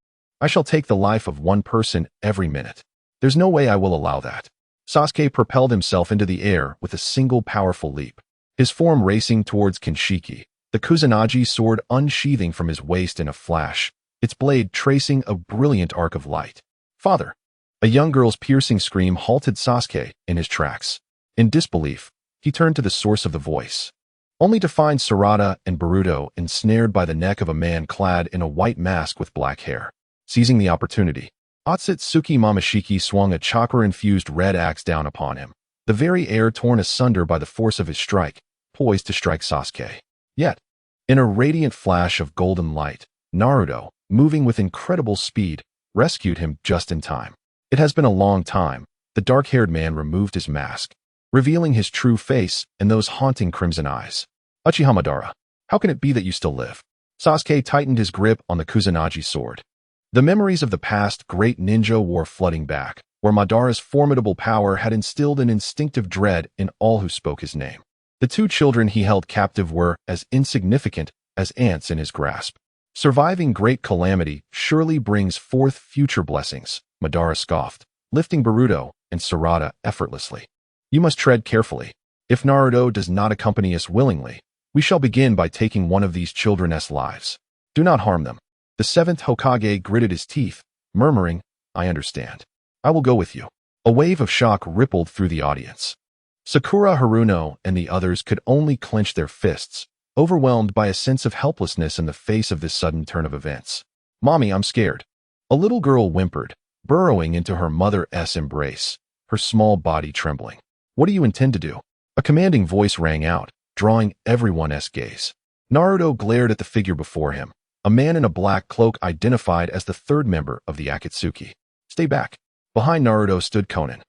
I shall take the life of one person every minute. There's no way I will allow that." Sasuke propelled himself into the air with a single powerful leap, his form racing towards Kenshiki, the Kusanagi sword unsheathing from his waist in a flash, its blade tracing a brilliant arc of light. "Father!" A young girl's piercing scream halted Sasuke in his tracks. In disbelief, he turned to the source of the voice, only to find Sarada and Boruto ensnared by the neck of a man clad in a white mask with black hair. Seizing the opportunity, Otsutsuki Momoshiki swung a chakra-infused red axe down upon him, the very air torn asunder by the force of his strike, poised to strike Sasuke. Yet, in a radiant flash of golden light, Naruto, moving with incredible speed, rescued him just in time. It has been a long time. The dark-haired man removed his mask, revealing his true face and those haunting crimson eyes. "Uchiha Madara, how can it be that you still live?" Sasuke tightened his grip on the Kusanagi sword. The memories of the past great ninja war flooding back, where Madara's formidable power had instilled an instinctive dread in all who spoke his name. The two children he held captive were as insignificant as ants in his grasp. "Surviving great calamity surely brings forth future blessings," Madara scoffed, lifting Boruto and Sarada effortlessly. "You must tread carefully. If Naruto does not accompany us willingly, we shall begin by taking one of these children's lives. Do not harm them." The seventh Hokage gritted his teeth, murmuring, "I understand. I will go with you." A wave of shock rippled through the audience. Sakura Haruno and the others could only clench their fists, overwhelmed by a sense of helplessness in the face of this sudden turn of events. "Mommy, I'm scared." A little girl whimpered, burrowing into her mother's embrace, her small body trembling. "What do you intend to do?" A commanding voice rang out, drawing everyone's gaze. Naruto glared at the figure before him, a man in a black cloak identified as the third member of the Akatsuki. "Stay back." Behind Naruto stood Konan,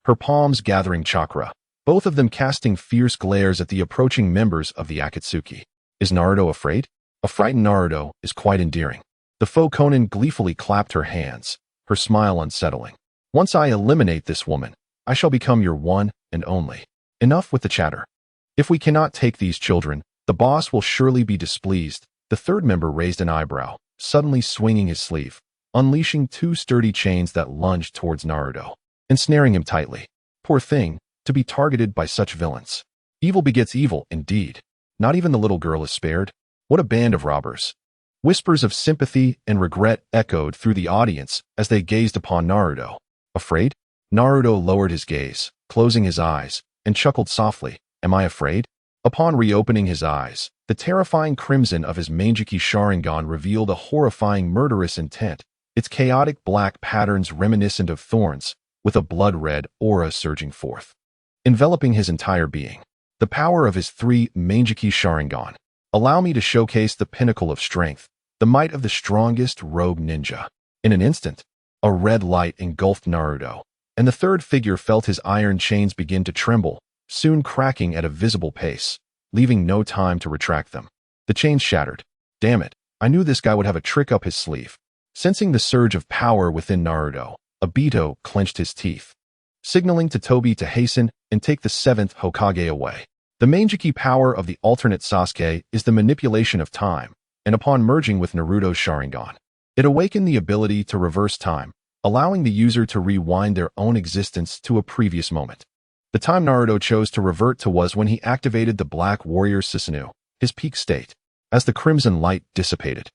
her palms gathering chakra, both of them casting fierce glares at the approaching members of the Akatsuki. Is Naruto afraid? A frightened Naruto is quite endearing. The foe Konan gleefully clapped her hands, her smile unsettling. "Once I eliminate this woman, I shall become your one and only." Enough with the chatter. "If we cannot take these children, the boss will surely be displeased." The third member raised an eyebrow, suddenly swinging his sleeve, unleashing two sturdy chains that lunged towards Naruto, ensnaring him tightly. Poor thing, to be targeted by such villains. Evil begets evil, indeed. Not even the little girl is spared. What a band of robbers. Whispers of sympathy and regret echoed through the audience as they gazed upon Naruto. Afraid? Naruto lowered his gaze, closing his eyes, and chuckled softly. "Am I afraid?" Upon reopening his eyes, the terrifying crimson of his Manjiki Sharingan revealed a horrifying murderous intent, its chaotic black patterns reminiscent of thorns, with a blood-red aura surging forth, enveloping his entire being. The power of his three Manjiki Sharingan, Allow me to showcase the pinnacle of strength, the might of the strongest rogue ninja. In an instant, a red light engulfed Naruto, and the third figure felt his iron chains begin to tremble, soon cracking at a visible pace, leaving no time to retract them. The chains shattered. Damn it, I knew this guy would have a trick up his sleeve. Sensing the surge of power within Naruto, Obito clenched his teeth, signaling to Tobi to hasten and take the seventh Hokage away. The Mizuki power of the alternate Sasuke is the manipulation of time, and upon merging with Naruto's Sharingan, it awakened the ability to reverse time, allowing the user to rewind their own existence to a previous moment. The time Naruto chose to revert to was when he activated the Black Warrior Susanoo, his peak state. As the crimson light dissipated,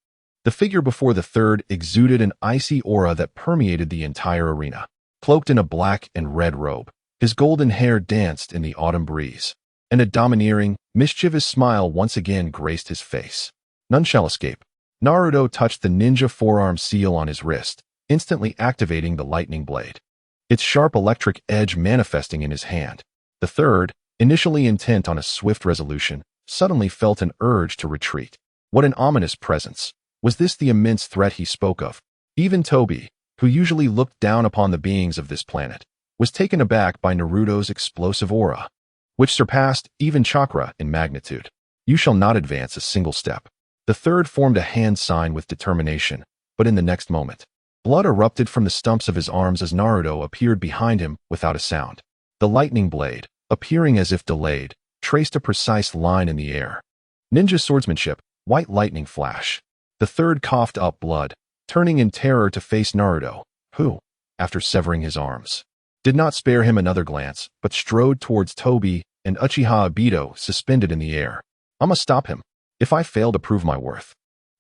the figure before the third exuded an icy aura that permeated the entire arena. Cloaked in a black and red robe, his golden hair danced in the autumn breeze, and a domineering, mischievous smile once again graced his face. None shall escape. Naruto touched the ninja forearm seal on his wrist, instantly activating the lightning blade, its sharp electric edge manifesting in his hand. The third, initially intent on a swift resolution, suddenly felt an urge to retreat. What an ominous presence! Was this the immense threat he spoke of? Even Tobi, who usually looked down upon the beings of this planet, was taken aback by Naruto's explosive aura, which surpassed even chakra in magnitude. You shall not advance a single step. The third formed a hand sign with determination, but in the next moment, blood erupted from the stumps of his arms as Naruto appeared behind him without a sound. The lightning blade, appearing as if delayed, traced a precise line in the air. Ninja swordsmanship, white lightning flash. The third coughed up blood, turning in terror to face Naruto, who, after severing his arms, did not spare him another glance, but strode towards Tobi and Uchiha Obito suspended in the air. I must stop him. If I fail to prove my worth,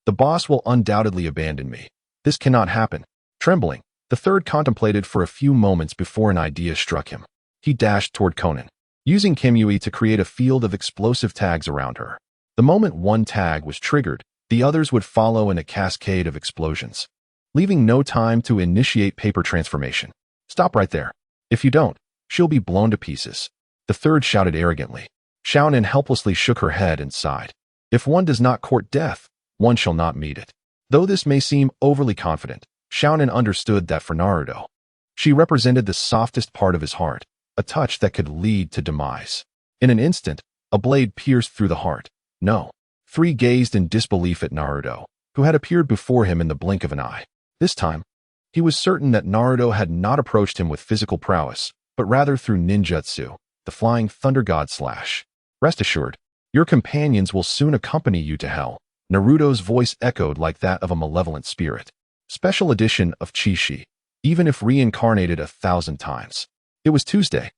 the boss will undoubtedly abandon me. This cannot happen. Trembling, the third contemplated for a few moments before an idea struck him. He dashed toward Konan, using Kimui to create a field of explosive tags around her. The moment one tag was triggered, the others would follow in a cascade of explosions, leaving no time to initiate paper transformation. Stop right there. If you don't, she'll be blown to pieces. The third shouted arrogantly. Chunin helplessly shook her head and sighed. If one does not court death, one shall not meet it. Though this may seem overly confident, Chunin understood that for Naruto, she represented the softest part of his heart, a touch that could lead to demise. In an instant, a blade pierced through the heart. No. Three gazed in disbelief at Naruto, who had appeared before him in the blink of an eye. This time, he was certain that Naruto had not approached him with physical prowess, but rather through ninjutsu, the flying thunder god slash. Rest assured, your companions will soon accompany you to hell. Naruto's voice echoed like that of a malevolent spirit. Special edition of Chi-Shi, even if reincarnated 1,000 times. It was Tuesday.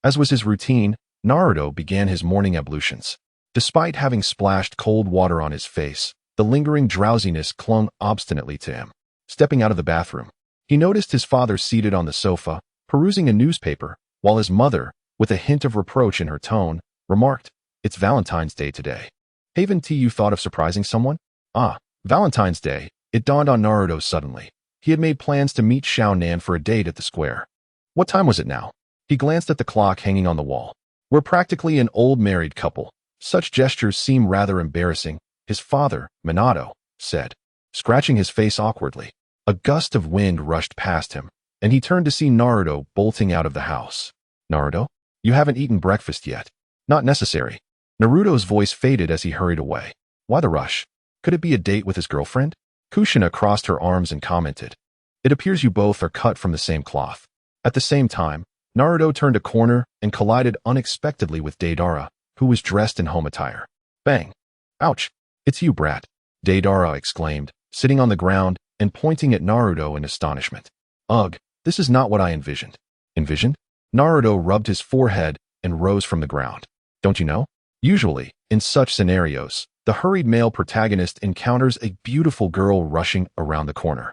As was his routine, Naruto began his morning ablutions. Despite having splashed cold water on his face, the lingering drowsiness clung obstinately to him. Stepping out of the bathroom, he noticed his father seated on the sofa, perusing a newspaper, while his mother, with a hint of reproach in her tone, remarked, "It's Valentine's Day today. Haven't you thought of surprising someone?" Ah, Valentine's Day. It dawned on Naruto suddenly. He had made plans to meet Xiaonan for a date at the square. What time was it now? He glanced at the clock hanging on the wall. We're practically an old married couple. Such gestures seem rather embarrassing, his father, Minato, said, scratching his face awkwardly. A gust of wind rushed past him, and he turned to see Naruto bolting out of the house. Naruto, you haven't eaten breakfast yet. Not necessary. Naruto's voice faded as he hurried away. Why the rush? Could it be a date with his girlfriend? Kushina crossed her arms and commented, "It appears you both are cut from the same cloth." At the same time, Naruto turned a corner and collided unexpectedly with Deidara, who was dressed in home attire. Bang! Ouch! It's you, brat! Deidara exclaimed, sitting on the ground and pointing at Naruto in astonishment. Ugh, this is not what I envisioned. Envisioned? Naruto rubbed his forehead and rose from the ground. Don't you know? Usually, in such scenarios, the hurried male protagonist encounters a beautiful girl rushing around the corner.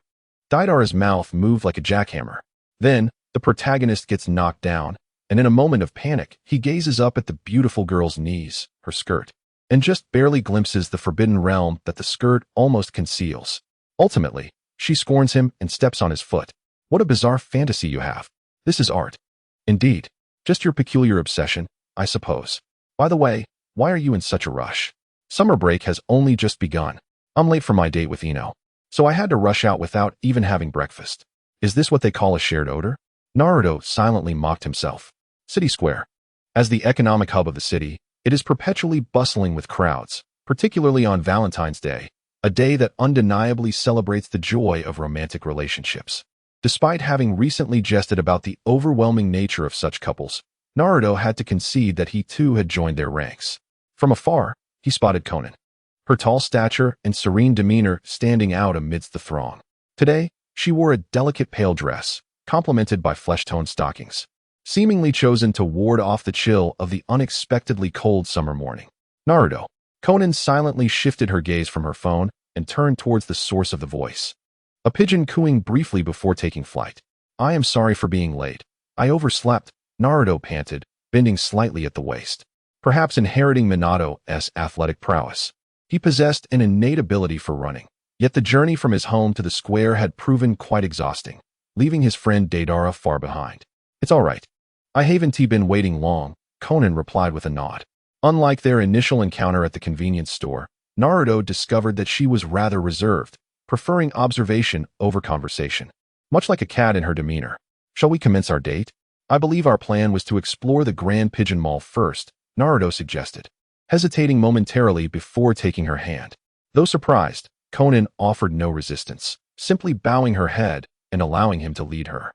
Deidara's mouth moved like a jackhammer. Then, the protagonist gets knocked down, and in a moment of panic, he gazes up at the beautiful girl's knees, her skirt, and just barely glimpses the forbidden realm that the skirt almost conceals. Ultimately, she scorns him and steps on his foot. What a bizarre fantasy you have. This is art. Indeed. Just your peculiar obsession, I suppose. By the way, why are you in such a rush? Summer break has only just begun. I'm late for my date with Ino, so I had to rush out without even having breakfast. Is this what they call a shared odor? Naruto silently mocked himself. City Square. As the economic hub of the city, it is perpetually bustling with crowds, particularly on Valentine's Day, a day that undeniably celebrates the joy of romantic relationships. Despite having recently jested about the overwhelming nature of such couples, Naruto had to concede that he too had joined their ranks. From afar, he spotted Konan, her tall stature and serene demeanor standing out amidst the throng. Today, she wore a delicate pale dress, complemented by flesh-toned stockings, seemingly chosen to ward off the chill of the unexpectedly cold summer morning. Naruto. Konan silently shifted her gaze from her phone and turned towards the source of the voice. A pigeon cooing briefly before taking flight. I am sorry for being late. I overslept, Naruto panted, bending slightly at the waist. Perhaps inheriting Minato's athletic prowess, he possessed an innate ability for running. Yet the journey from his home to the square had proven quite exhausting, leaving his friend Deidara far behind. It's all right. I haven't been waiting long, Konan replied with a nod. Unlike their initial encounter at the convenience store, Naruto discovered that she was rather reserved, preferring observation over conversation. Much like a cat in her demeanor. Shall we commence our date? I believe our plan was to explore the Grand Pigeon Mall first, Naruto suggested, hesitating momentarily before taking her hand. Though surprised, Konan offered no resistance, simply bowing her head and allowing him to lead her.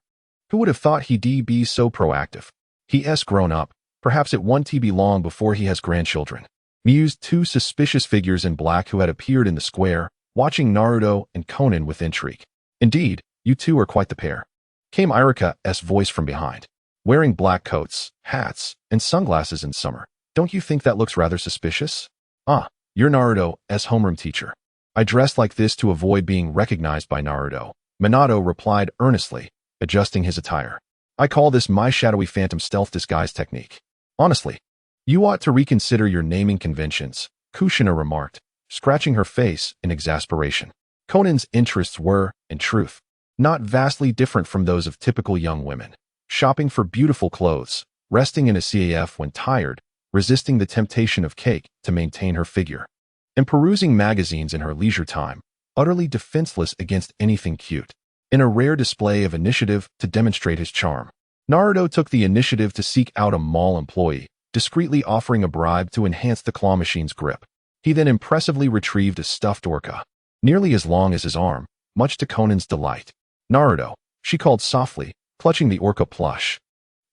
Who would have thought he'd be so proactive? He's grown up. Perhaps it won't be long before he has grandchildren. Mused two suspicious figures in black who had appeared in the square, watching Naruto and Konan with intrigue. Indeed, you two are quite the pair. Came Irika's voice from behind. Wearing black coats, hats, and sunglasses in summer. Don't you think that looks rather suspicious? Ah, you're Naruto's homeroom teacher. I dressed like this to avoid being recognized by Naruto, Minato replied earnestly, adjusting his attire. I call this my shadowy phantom stealth disguise technique. Honestly, you ought to reconsider your naming conventions, Kushina remarked, scratching her face in exasperation. Konan's interests were, in truth, not vastly different from those of typical young women. Shopping for beautiful clothes, resting in a CAF when tired, resisting the temptation of cake to maintain her figure, and perusing magazines in her leisure time, utterly defenseless against anything cute. In a rare display of initiative to demonstrate his charm, Naruto took the initiative to seek out a mall employee, discreetly offering a bribe to enhance the claw machine's grip. He then impressively retrieved a stuffed orca, nearly as long as his arm, much to Konan's delight. Naruto, she called softly, clutching the orca plush,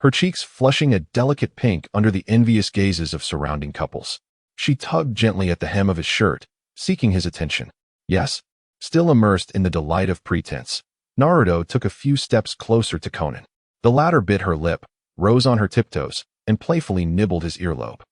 her cheeks flushing a delicate pink under the envious gazes of surrounding couples. She tugged gently at the hem of his shirt, seeking his attention. Yes, still immersed in the delight of pretense, Naruto took a few steps closer to Konan. The latter bit her lip, rose on her tiptoes, and playfully nibbled his earlobe,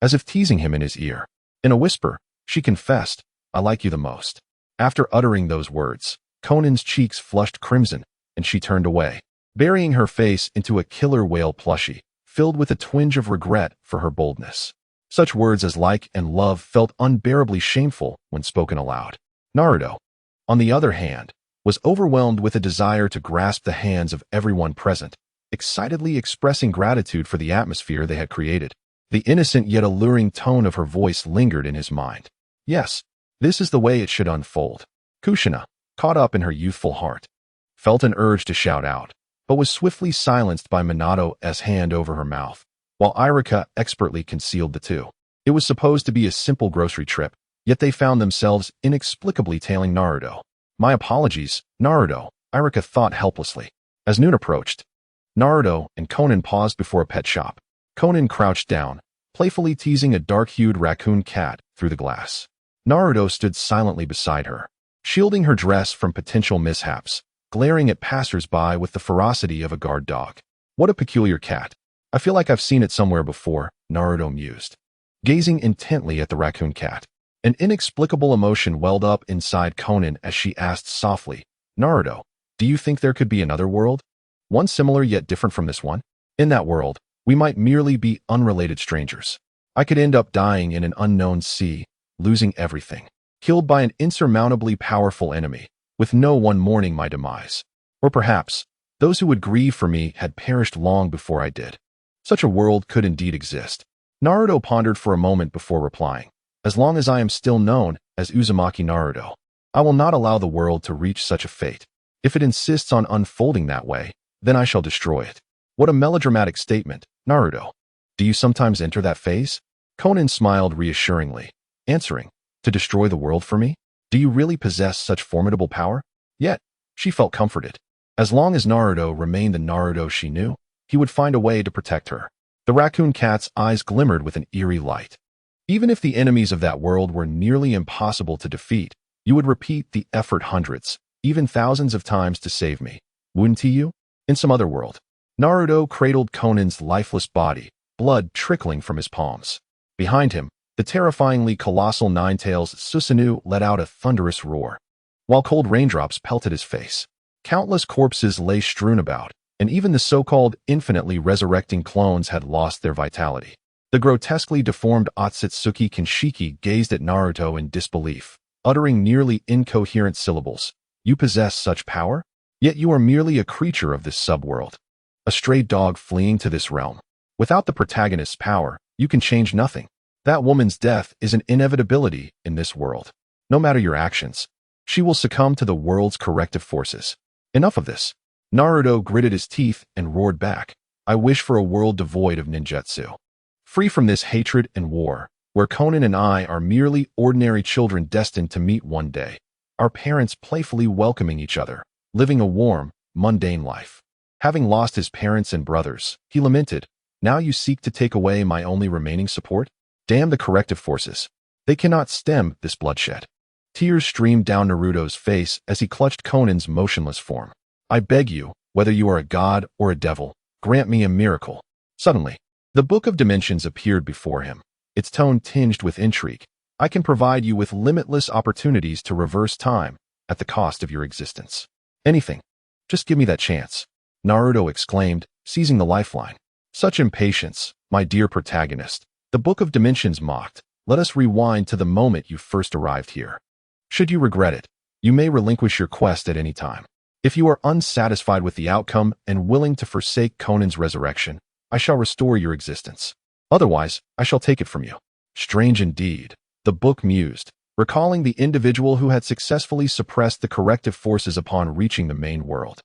as if teasing him in his ear. In a whisper, she confessed, I like you the most. After uttering those words, Konan's cheeks flushed crimson, and she turned away, burying her face into a killer whale plushie, filled with a twinge of regret for her boldness. Such words as like and love felt unbearably shameful when spoken aloud. Naruto, on the other hand, was overwhelmed with a desire to grasp the hands of everyone present, excitedly expressing gratitude for the atmosphere they had created. The innocent yet alluring tone of her voice lingered in his mind. Yes, this is the way it should unfold. Kushina, caught up in her youthful heart, felt an urge to shout out, but was swiftly silenced by Minato's hand over her mouth, while Irika expertly concealed the two. It was supposed to be a simple grocery trip, yet they found themselves inexplicably tailing Naruto. My apologies, Naruto, Irika thought helplessly. As noon approached, Naruto and Konan paused before a pet shop. Konan crouched down, playfully teasing a dark-hued raccoon cat through the glass. Naruto stood silently beside her, shielding her dress from potential mishaps, glaring at passers-by with the ferocity of a guard dog. What a peculiar cat. I feel like I've seen it somewhere before, Naruto mused, gazing intently at the raccoon cat. An inexplicable emotion welled up inside Konan as she asked softly, Naruto, do you think there could be another world? One similar yet different from this one? In that world, we might merely be unrelated strangers. I could end up dying in an unknown sea, losing everything, killed by an insurmountably powerful enemy, with no one mourning my demise. Or perhaps, those who would grieve for me had perished long before I did. Such a world could indeed exist. Naruto pondered for a moment before replying. As long as I am still known as Uzumaki Naruto, I will not allow the world to reach such a fate. If it insists on unfolding that way, then I shall destroy it. What a melodramatic statement, Naruto. Do you sometimes enter that phase? Konan smiled reassuringly, answering, to destroy the world for me? Do you really possess such formidable power? Yet, she felt comforted. As long as Naruto remained the Naruto she knew, he would find a way to protect her. The raccoon cat's eyes glimmered with an eerie light. Even if the enemies of that world were nearly impossible to defeat, you would repeat the effort hundreds, even thousands of times to save me, wouldn't you? In some other world. Naruto cradled Konan's lifeless body, blood trickling from his palms. Behind him, the terrifyingly colossal Ninetales Susanoo let out a thunderous roar, while cold raindrops pelted his face. Countless corpses lay strewn about, and even the so-called infinitely resurrecting clones had lost their vitality. The grotesquely deformed Otsutsuki Kinshiki gazed at Naruto in disbelief, uttering nearly incoherent syllables. You possess such power? Yet you are merely a creature of this subworld. A stray dog fleeing to this realm. Without the protagonist's power, you can change nothing. That woman's death is an inevitability in this world. No matter your actions, she will succumb to the world's corrective forces. Enough of this. Naruto gritted his teeth and roared back. I wish for a world devoid of ninjutsu. Free from this hatred and war, where Konan and I are merely ordinary children destined to meet one day. Our parents playfully welcoming each other, living a warm, mundane life. Having lost his parents and brothers, he lamented, now you seek to take away my only remaining support? Damn the corrective forces. They cannot stem this bloodshed. Tears streamed down Naruto's face as he clutched Konan's motionless form. I beg you, whether you are a god or a devil, grant me a miracle. Suddenly, the Book of Dimensions appeared before him, its tone tinged with intrigue. I can provide you with limitless opportunities to reverse time at the cost of your existence. Anything. Just give me that chance. Naruto exclaimed, seizing the lifeline. Such impatience, my dear protagonist. The Book of Dimensions mocked. Let us rewind to the moment you first arrived here. Should you regret it, you may relinquish your quest at any time. If you are unsatisfied with the outcome and willing to forsake Konan's resurrection, I shall restore your existence. Otherwise, I shall take it from you. Strange indeed, the book mused, recalling the individual who had successfully suppressed the corrective forces upon reaching the main world.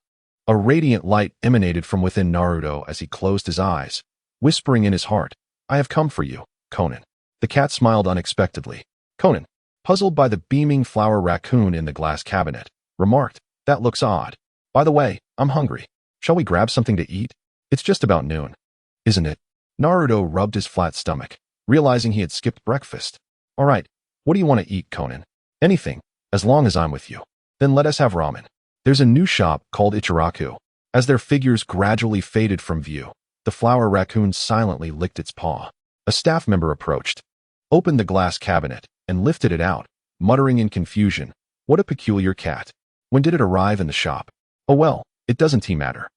A radiant light emanated from within Naruto as he closed his eyes, whispering in his heart, I have come for you, Konan. The cat smiled unexpectedly. Konan, puzzled by the beaming flower raccoon in the glass cabinet, remarked, that looks odd. By the way, I'm hungry. Shall we grab something to eat? It's just about noon. Isn't it? Naruto rubbed his flat stomach, realizing he had skipped breakfast. All right, what do you want to eat, Konan? Anything, as long as I'm with you. Then let us have ramen. There's a new shop called Ichiraku. As their figures gradually faded from view, the flower raccoon silently licked its paw. A staff member approached, opened the glass cabinet, and lifted it out, muttering in confusion, what a peculiar cat. When did it arrive in the shop? Oh well, it doesn't matter.